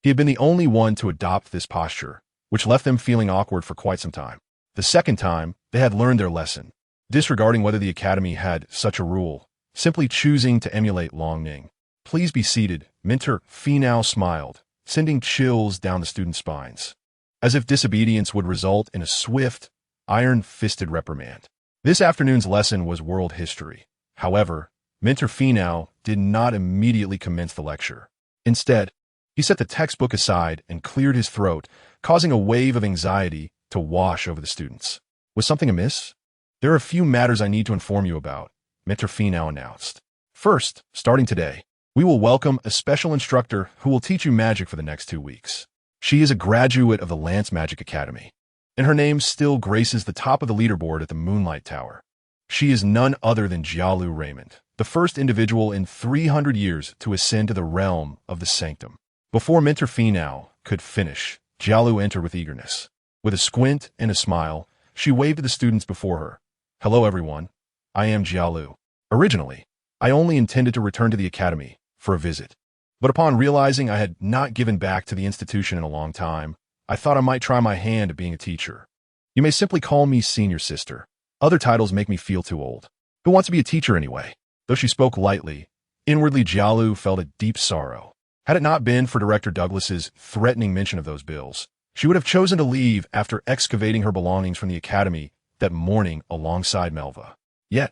S1: he had been the only one to adopt this posture, which left them feeling awkward for quite some time. The second time, they had learned their lesson, disregarding whether the academy had such a rule, simply choosing to emulate Long Ning. "Please be seated," Meteor Finno smiled, sending chills down the students' spines, as if disobedience would result in a swift, iron-fisted reprimand. This afternoon's lesson was world history. However, Meteor Finno did not immediately commence the lecture. Instead, he set the textbook aside and cleared his throat, causing a wave of anxiety to wash over the students. "Was something amiss?" "There are a few matters I need to inform you about," Meteor Finno announced. "First, starting today, we will welcome a special instructor who will teach you magic for the next 2 weeks. She is a graduate of the Lance Magic Academy, and her name still graces the top of the leaderboard at the Moonlight Tower. She is none other than Jialu Raymond, the first individual in 300 years to ascend to the realm of the Sanctum." Before Meteor Finno could finish, Jialu entered with eagerness. With a squint and a smile, she waved to the students before her. "Hello, everyone. I am Jialu. Originally, I only intended to return to the academy for a visit, but upon realizing I had not given back to the institution in a long time, I thought I might try my hand at being a teacher. You may simply call me Senior Sister. Other titles make me feel too old. Who wants to be a teacher anyway?" Though she spoke lightly, inwardly Jialu felt a deep sorrow. Had it not been for Director Douglas's threatening mention of those bills, she would have chosen to leave after excavating her belongings from the academy that morning alongside Melva. Yet,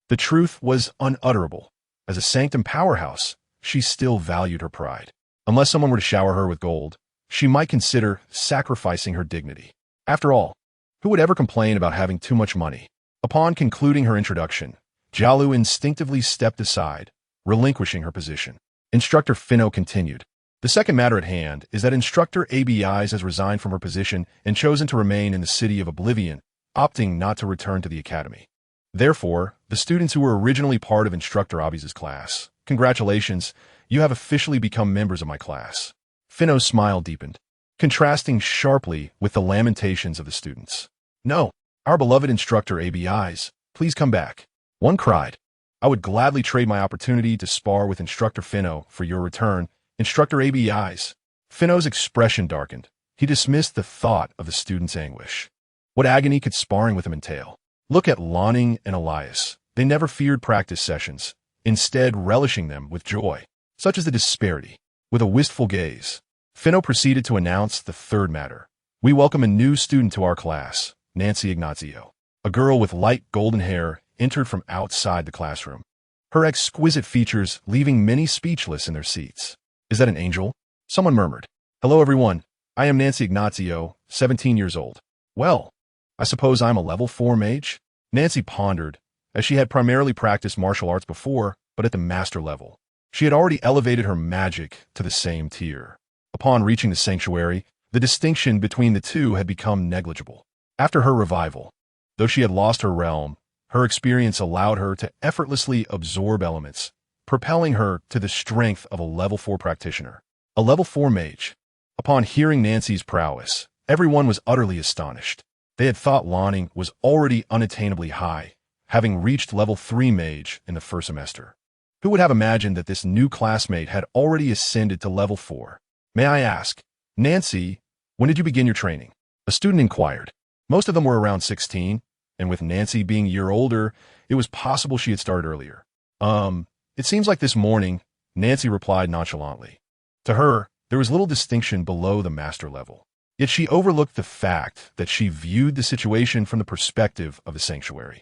S1: the truth was unutterable. As a Sanctum powerhouse, she still valued her pride. Unless someone were to shower her with gold, she might consider sacrificing her dignity. After all, who would ever complain about having too much money? Upon concluding her introduction, Jialu instinctively stepped aside, relinquishing her position. Instructor Finno continued. "The second matter at hand is that Instructor ABIs has resigned from her position and chosen to remain in the City of Oblivion, opting not to return to the academy. Therefore, the students who were originally part of Instructor Abis's class, congratulations, you have officially become members of my class." Finno's smile deepened, contrasting sharply with the lamentations of the students. "No, our beloved Instructor ABIs, please come back." One cried, "I would gladly trade my opportunity to spar with Instructor Finno for your return, Instructor ABIs." Finno's expression darkened. He dismissed the thought of the student's anguish. What agony could sparring with him entail? Look at Lonning and Elias. They never feared practice sessions, instead relishing them with joy. Such is the disparity. With a wistful gaze, Finno proceeded to announce the third matter. We welcome a new student to our class, Nancy Ignazio. A girl with light golden hair entered from outside the classroom, her exquisite features leaving many speechless in their seats. Is that an angel? Someone murmured. Hello everyone, I am Nancy Ignazio, 17 years old. Well, I suppose I'm a level 4 mage? Nancy pondered, as she had primarily practiced martial arts before, but at the master level. She had already elevated her magic to the same tier. Upon reaching the sanctuary, the distinction between the two had become negligible. After her revival, though she had lost her realm, her experience allowed her to effortlessly absorb elements, propelling her to the strength of a level 4 practitioner. A level 4 mage. Upon hearing Nancy's prowess, everyone was utterly astonished. They had thought Lonning was already unattainably high, having reached level 3 mage in the first semester. Who would have imagined that this new classmate had already ascended to level 4? May I ask, Nancy, when did you begin your training? A student inquired. Most of them were around 16, and with Nancy being a year older, it was possible she had started earlier. It seems like this morning, Nancy replied nonchalantly. To her, there was little distinction below the master level. Yet she overlooked the fact that she viewed the situation from the perspective of the sanctuary.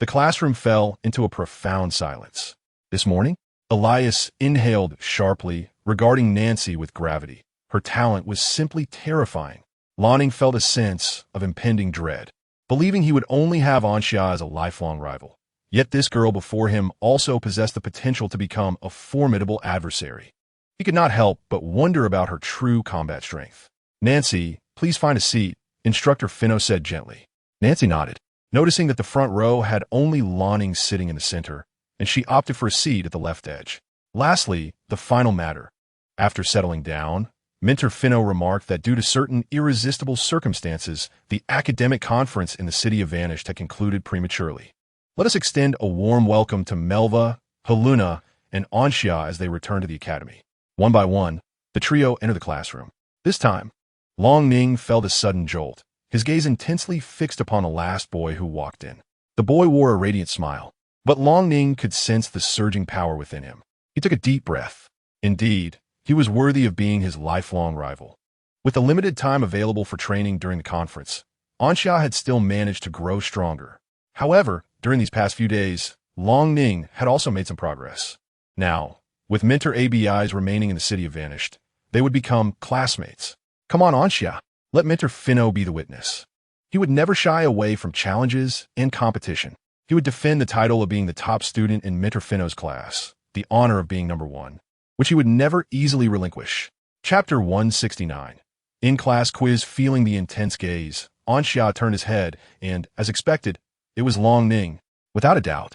S1: The classroom fell into a profound silence. This morning, Elias inhaled sharply, regarding Nancy with gravity. Her talent was simply terrifying. Lonning felt a sense of impending dread, believing he would only have Anxia as a lifelong rival. Yet this girl before him also possessed the potential to become a formidable adversary. He could not help but wonder about her true combat strength. Nancy, please find a seat, Instructor Finno said gently. Nancy nodded, noticing that the front row had only Lonning sitting in the center, and she opted for a seat at the left edge. Lastly, the final matter. After settling down, Mentor Finno remarked that due to certain irresistible circumstances, the academic conference in the city of Vanished had concluded prematurely. Let us extend a warm welcome to Melva, Haluna, and Anxia as they return to the academy. One by one, the trio entered the classroom. This time, Long Ning felt a sudden jolt, his gaze intensely fixed upon the last boy who walked in. The boy wore a radiant smile, but Long Ning could sense the surging power within him. He took a deep breath. Indeed, he was worthy of being his lifelong rival. With the limited time available for training during the conference, Anxia had still managed to grow stronger. However, during these past few days, Long Ning had also made some progress. Now, with Mentor ABIs remaining in the city of Vanished, they would become classmates. Come on, Anxia, let Mentor Finno be the witness. He would never shy away from challenges and competition. He would defend the title of being the top student in Mentor Finno's class, the honor of being number 1, which he would never easily relinquish. Chapter 169. In-class quiz. Feeling the intense gaze, Anxia turned his head, and, as expected, it was Long Ning. Without a doubt,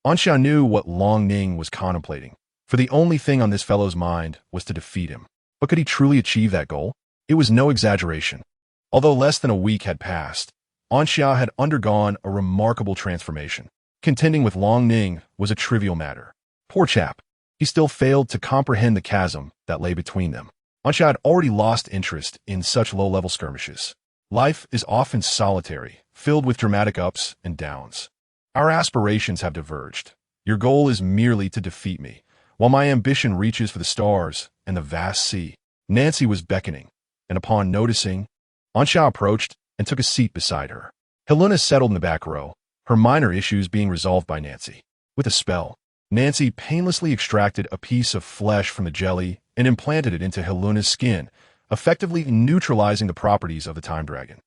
S1: Anxia knew what Long Ning was contemplating, for the only thing on this fellow's mind was to defeat him. But could he truly achieve that goal? It was no exaggeration. Although less than a week had passed, Anxia had undergone a remarkable transformation. Contending with Long Ning was a trivial matter. Poor chap. He still failed to comprehend the chasm that lay between them. Anxia had already lost interest in such low-level skirmishes. Life is often solitary, filled with dramatic ups and downs. Our aspirations have diverged. Your goal is merely to defeat me, while my ambition reaches for the stars and the vast sea. Nancy was beckoning, and upon noticing, Anxia approached and took a seat beside her. Haluna settled in the back row, her minor issues being resolved by Nancy. With a spell, Nancy painlessly extracted a piece of flesh from the jelly and implanted it into Haluna's skin, effectively neutralizing the properties of the time dragon.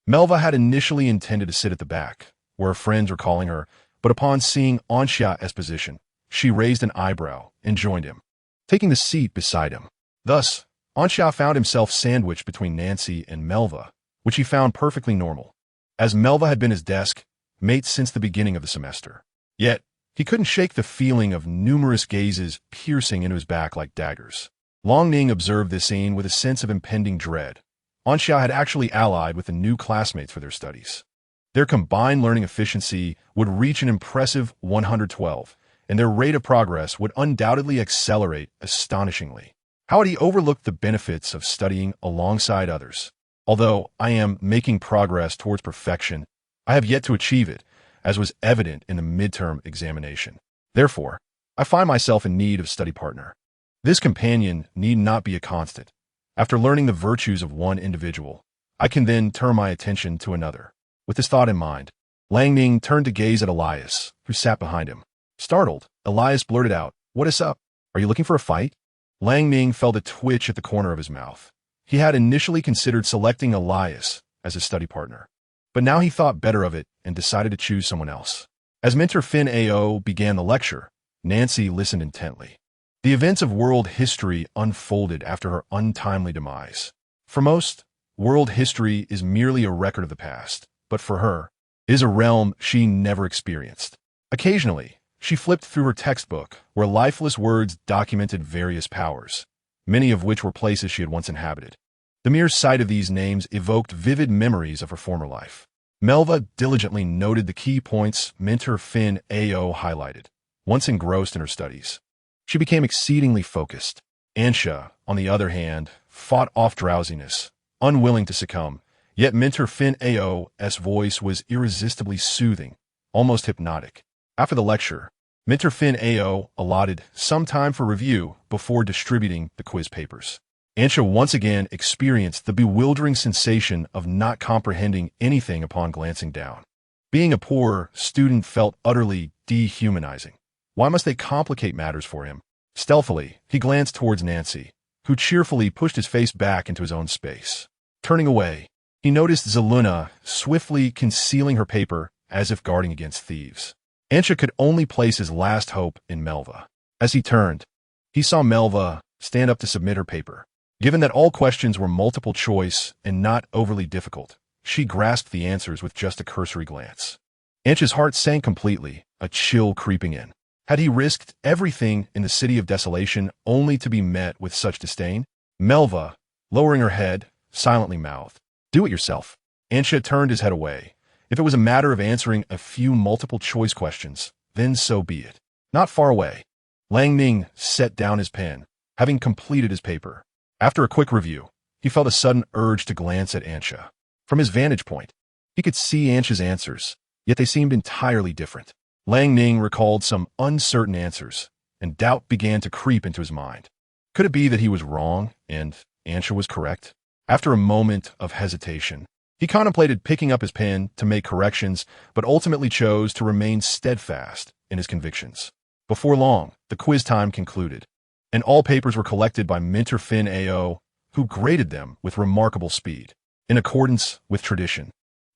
S1: Melva had initially intended to sit at the back, where her friends were calling her, but upon seeing Anxia's position, she raised an eyebrow and joined him, taking the seat beside him. Thus, Anxia found himself sandwiched between Nancy and Melva, which he found perfectly normal, as Melva had been his desk mate since the beginning of the semester. Yet, he couldn't shake the feeling of numerous gazes piercing into his back like daggers. Long Ning observed this scene with a sense of impending dread. Anxia had actually allied with the new classmates for their studies. Their combined learning efficiency would reach an impressive 112, and their rate of progress would undoubtedly accelerate astonishingly. How had he overlooked the benefits of studying alongside others? Although I am making progress towards perfection, I have yet to achieve it, as was evident in the midterm examination. Therefore, I find myself in need of a study partner. This companion need not be a constant, After learning the virtues of one individual, I can then turn my attention to another. With this thought in mind, Lang Ning turned to gaze at Elias, who sat behind him. Startled, Elias blurted out, "What is up? Are you looking for a fight?" Lang Ning felt a twitch at the corner of his mouth. He had initially considered selecting Elias as his study partner, but now he thought better of it and decided to choose someone else. As Mentor Fin Ao began the lecture, Nancy listened intently. The events of world history unfolded after her untimely demise. For most, world history is merely a record of the past, but for her, it is a realm she never experienced. Occasionally, she flipped through her textbook, where lifeless words documented various powers, many of which were places she had once inhabited. The mere sight of these names evoked vivid memories of her former life. Melva diligently noted the key points Mentor Fin Ao highlighted. Once engrossed in her studies, she became exceedingly focused. Ansha, on the other hand, fought off drowsiness, unwilling to succumb, yet Mentor Fin Ao's voice was irresistibly soothing, almost hypnotic. After the lecture, Mentor Fin Ao allotted some time for review before distributing the quiz papers. Ansha once again experienced the bewildering sensation of not comprehending anything upon glancing down. Being a poor student felt utterly dehumanizing. Why must they complicate matters for him? Stealthily, he glanced towards Nancy, who cheerfully pushed his face back into his own space. Turning away, he noticed Zeluna swiftly concealing her paper as if guarding against thieves. Ansha could only place his last hope in Melva. As he turned, he saw Melva stand up to submit her paper. Given that all questions were multiple choice and not overly difficult, she grasped the answers with just a cursory glance. Ansha's heart sank completely, a chill creeping in. Had he risked everything in the city of desolation only to be met with such disdain? Melva, lowering her head, silently mouthed, "Do it yourself." Ansha turned his head away. If it was a matter of answering a few multiple-choice questions, then so be it. Not far away, Lang Ning set down his pen, having completed his paper. After a quick review, he felt a sudden urge to glance at Ansha. From his vantage point, he could see Ansha's answers, yet they seemed entirely different. Lang Ning recalled some uncertain answers, and doubt began to creep into his mind. Could it be that he was wrong and Ansha was correct? After a moment of hesitation, he contemplated picking up his pen to make corrections, but ultimately chose to remain steadfast in his convictions. Before long, the quiz time concluded, and all papers were collected by Mentor Fin Ao, who graded them with remarkable speed. In accordance with tradition,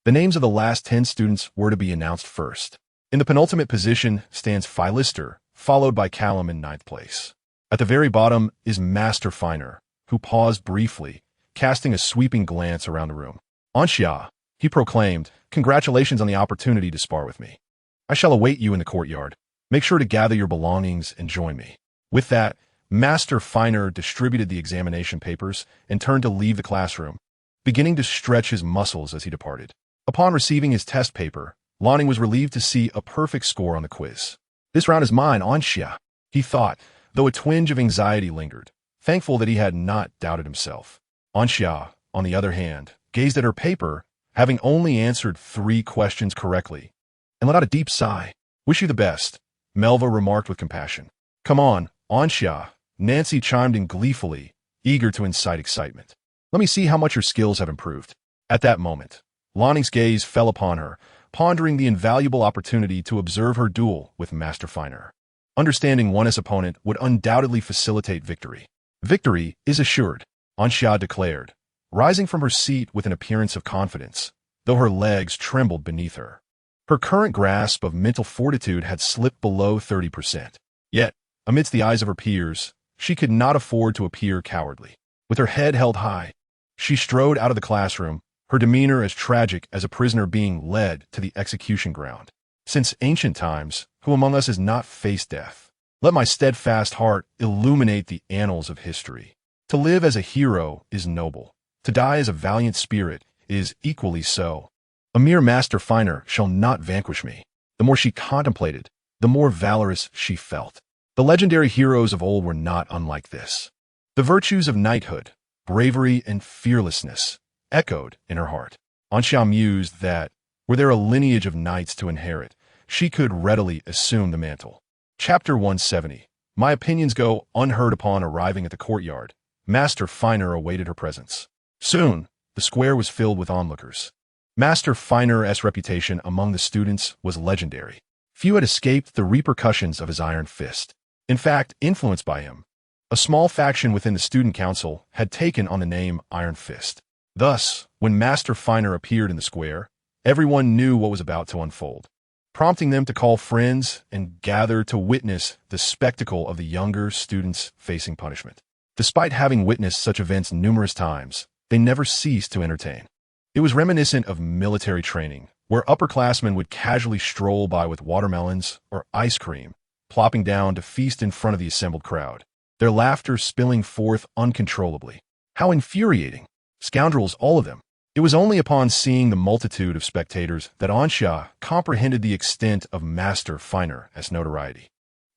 S1: the names of the last 10 students were to be announced first. In the penultimate position stands Philister, followed by Callum in 9th place. At the very bottom is Master Finer, who paused briefly, casting a sweeping glance around the room. "Anxia," he proclaimed, "congratulations on the opportunity to spar with me. I shall await you in the courtyard. Make sure to gather your belongings and join me." With that, Master Finer distributed the examination papers and turned to leave the classroom, beginning to stretch his muscles as he departed. Upon receiving his test paper, Lanning was relieved to see a perfect score on the quiz. "This round is mine, Anxia," he thought, though a twinge of anxiety lingered, thankful that he had not doubted himself. Anxia, on the other hand, gazed at her paper, having only answered 3 questions correctly, and let out a deep sigh. "Wish you the best," Melva remarked with compassion. "Come on, Anxia," Nancy chimed in gleefully, eager to incite excitement. "Let me see how much your skills have improved." At that moment, Lanning's gaze fell upon her, pondering the invaluable opportunity to observe her duel with Master Finer. Understanding one's opponent would undoubtedly facilitate victory. "Victory is assured," Anxia declared, rising from her seat with an appearance of confidence, though her legs trembled beneath her. Her current grasp of mental fortitude had slipped below 30%. Yet, amidst the eyes of her peers, she could not afford to appear cowardly. With her head held high, she strode out of the classroom, her demeanor as tragic as a prisoner being led to the execution ground. "Since ancient times, who among us has not faced death? Let my steadfast heart illuminate the annals of history. To live as a hero is noble. To die as a valiant spirit is equally so. A mere Master Finer shall not vanquish me." The more she contemplated, the more valorous she felt. The legendary heroes of old were not unlike this. The virtues of knighthood, bravery, and fearlessness echoed in her heart. Anxia mused that, were there a lineage of knights to inherit, she could readily assume the mantle. Chapter 170. My opinions go unheard upon arriving at the courtyard. Master Finer awaited her presence. Soon, the square was filled with onlookers. Master Finer's reputation among the students was legendary. Few had escaped the repercussions of his iron fist. In fact, influenced by him, a small faction within the student council had taken on the name Iron Fist. Thus, when Master Finer appeared in the square, everyone knew what was about to unfold, prompting them to call friends and gather to witness the spectacle of the younger students facing punishment. Despite having witnessed such events numerous times, they never ceased to entertain. It was reminiscent of military training, where upperclassmen would casually stroll by with watermelons or ice cream, plopping down to feast in front of the assembled crowd, their laughter spilling forth uncontrollably. How infuriating! Scoundrels, all of them. It was only upon seeing the multitude of spectators that Ansha comprehended the extent of Master Finer's notoriety.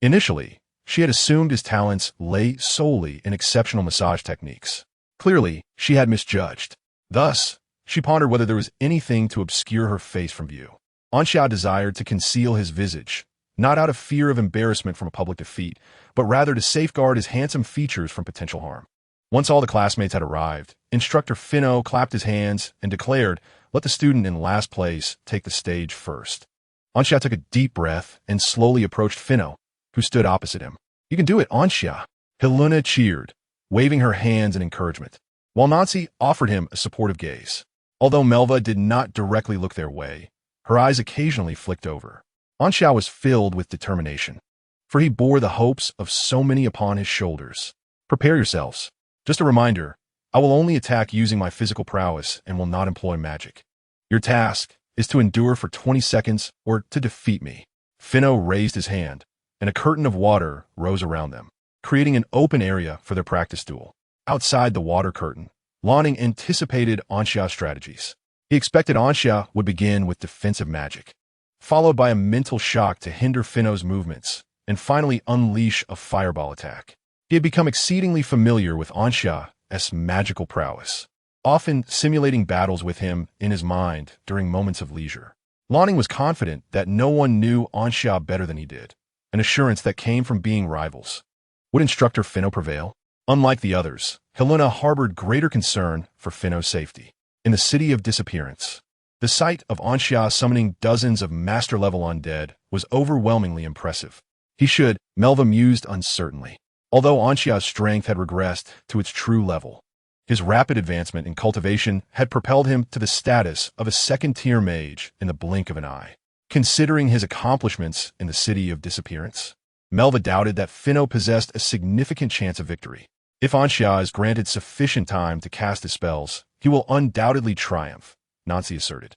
S1: Initially, she had assumed his talents lay solely in exceptional massage techniques. Clearly, she had misjudged. Thus, she pondered whether there was anything to obscure her face from view. Ansha desired to conceal his visage, not out of fear of embarrassment from a public defeat, but rather to safeguard his handsome features from potential harm. Once all the classmates had arrived, Instructor Finno clapped his hands and declared, "Let the student in last place take the stage first." Ansha took a deep breath and slowly approached Finno, who stood opposite him. "You can do it, Ansha." Helena cheered, waving her hands in encouragement, while Nancy offered him a supportive gaze. Although Melva did not directly look their way, her eyes occasionally flicked over. Ansha was filled with determination, for he bore the hopes of so many upon his shoulders. "Prepare yourselves. Just a reminder, I will only attack using my physical prowess and will not employ magic. Your task is to endure for 20 seconds or to defeat me." Finno raised his hand, and a curtain of water rose around them, creating an open area for their practice duel. Outside the water curtain, Lanning anticipated Ansha's strategies. He expected Ansha would begin with defensive magic, followed by a mental shock to hinder Finno's movements, and finally unleash a fireball attack. He had become exceedingly familiar with Ansha's magical prowess, often simulating battles with him in his mind during moments of leisure. Lanning was confident that no one knew Ansha better than he did, an assurance that came from being rivals. Would Instructor Finno prevail? Unlike the others, Helena harbored greater concern for Finno's safety. In the City of Disappearance, the sight of Ansha summoning dozens of master-level undead was overwhelmingly impressive. He should, Melva mused uncertainly. Although Ansha's strength had regressed to its true level, his rapid advancement in cultivation had propelled him to the status of a second-tier mage in the blink of an eye. Considering his accomplishments in the City of Disappearance, Melva doubted that Finno possessed a significant chance of victory. If Ansha is granted sufficient time to cast his spells, he will undoubtedly triumph, Nancy asserted.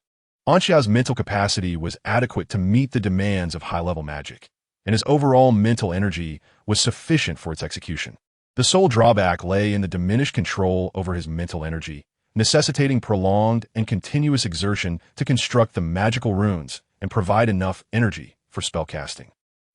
S1: Ansha's mental capacity was adequate to meet the demands of high-level magic, and his overall mental energy was sufficient for its execution. The sole drawback lay in the diminished control over his mental energy, necessitating prolonged and continuous exertion to construct the magical runes and provide enough energy for spellcasting.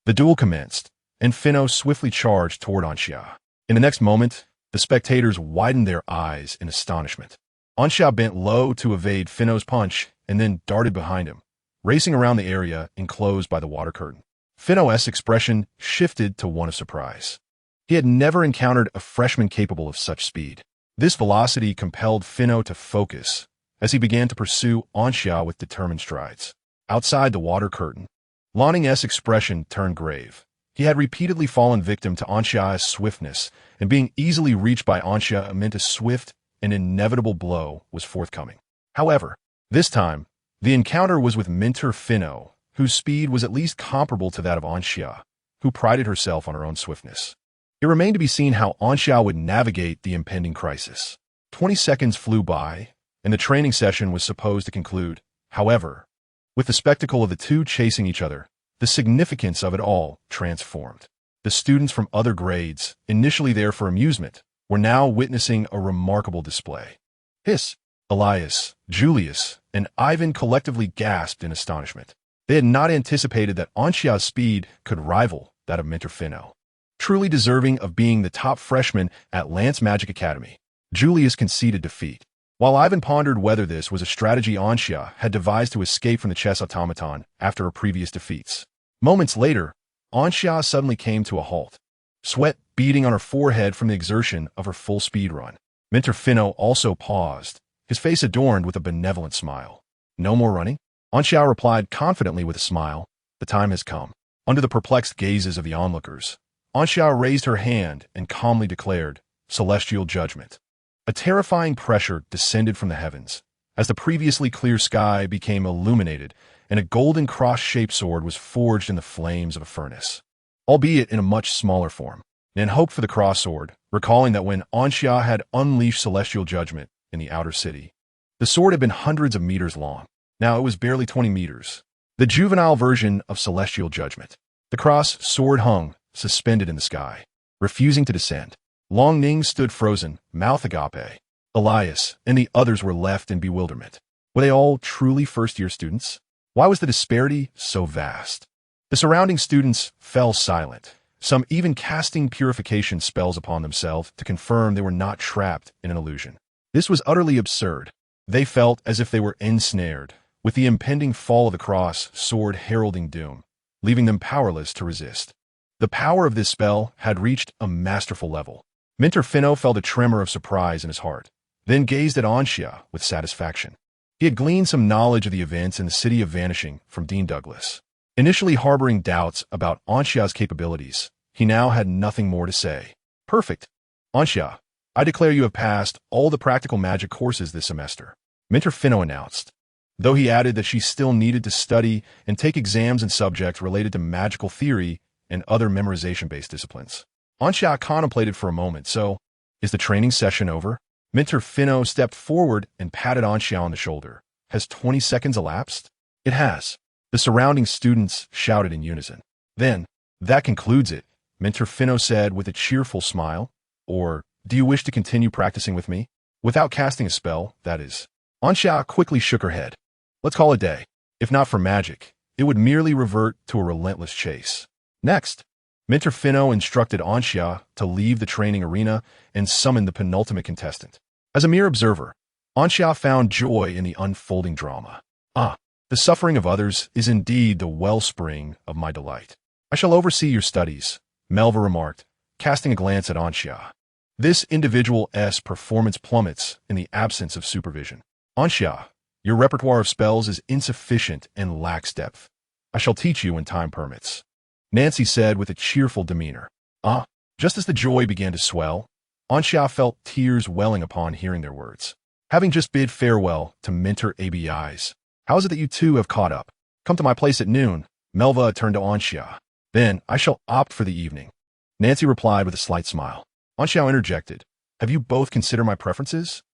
S1: The duel commenced, and Finno swiftly charged toward Ansha. In the next moment, the spectators widened their eyes in astonishment. Ansha bent low to evade Finno's punch and then darted behind him, racing around the area enclosed by the water curtain. Finno's expression shifted to one of surprise. He had never encountered a freshman capable of such speed. This velocity compelled Finno to focus as he began to pursue Ansha with determined strides. Outside the water curtain, Lanning's expression turned grave. He had repeatedly fallen victim to Ansha's swiftness, and being easily reached by Ansha meant a swift and inevitable blow was forthcoming. However, this time, the encounter was with Mentor Finno, whose speed was at least comparable to that of Ansha, who prided herself on her own swiftness. It remained to be seen how Ansha would navigate the impending crisis. 20 seconds flew by, and the training session was supposed to conclude. However, with the spectacle of the two chasing each other, the significance of it all transformed. The students from other grades, initially there for amusement, were now witnessing a remarkable display. Hiss, Elias, Julius, and Ivan collectively gasped in astonishment. They had not anticipated that Ansha's speed could rival that of Mentor Finno. Truly deserving of being the top freshman at Lance Magic Academy, Julius conceded defeat, while Ivan pondered whether this was a strategy Ansha had devised to escape from the chess automaton after her previous defeats. Moments later, Ansha suddenly came to a halt. Sweat beating on her forehead from the exertion of her full speed run. Minter also paused, his face adorned with a benevolent smile. No more running? Anxiao replied confidently with a smile. The time has come. Under the perplexed gazes of the onlookers, Anxiao raised her hand and calmly declared, Celestial Judgment. A terrifying pressure descended from the heavens, as the previously clear sky became illuminated and a golden cross-shaped sword was forged in the flames of a furnace, albeit in a much smaller form. Nan hoped for the cross sword, recalling that when Anxia had unleashed celestial judgment in the outer city, the sword had been hundreds of meters long. Now it was barely 20 meters. The juvenile version of celestial judgment. The cross sword hung, suspended in the sky, refusing to descend. Long Ning stood frozen, mouth agape. Elias and the others were left in bewilderment. Were they all truly first-year students? Why was the disparity so vast? The surrounding students fell silent, some even casting purification spells upon themselves to confirm they were not trapped in an illusion. This was utterly absurd. They felt as if they were ensnared, with the impending fall of the cross sword heralding doom, leaving them powerless to resist. The power of this spell had reached a masterful level. Minter felt a tremor of surprise in his heart, then gazed at Anxia with satisfaction. He had gleaned some knowledge of the events in the City of Vanishing from Dean Douglas. Initially harboring doubts about Anxia's capabilities, he now had nothing more to say. Perfect. Anxia, I declare you have passed all the practical magic courses this semester, Minter announced, though he added that she still needed to study and take exams in subjects related to magical theory and other memorization-based disciplines. Anxia contemplated for a moment. So, is the training session over? Minter stepped forward and patted Anxia on the shoulder. Has 20 seconds elapsed? It has. The surrounding students shouted in unison. Then, that concludes it, Minter said with a cheerful smile. Or, do you wish to continue practicing with me? Without casting a spell, that is. Anxia quickly shook her head. Let's call it a day. If not for magic, it would merely revert to a relentless chase. Next, Minter instructed Anxia to leave the training arena and summon the penultimate contestant. As a mere observer, Anxia found joy in the unfolding drama. The suffering of others is indeed the wellspring of my delight. I shall oversee your studies, Melva remarked, casting a glance at Anxia. This individual's performance plummets in the absence of supervision. Anxia, your repertoire of spells is insufficient and lacks depth. I shall teach you when time permits, Nancy said with a cheerful demeanor. Just as the joy began to swell, Anxia felt tears welling upon hearing their words. Having just bid farewell to Minter ABIs, how is it that you two have caught up? Come to my place at noon, Melva turned to Anxia. Then I shall opt for the evening, Nancy replied with a slight smile. Anxia interjected. Have you both considered my preferences?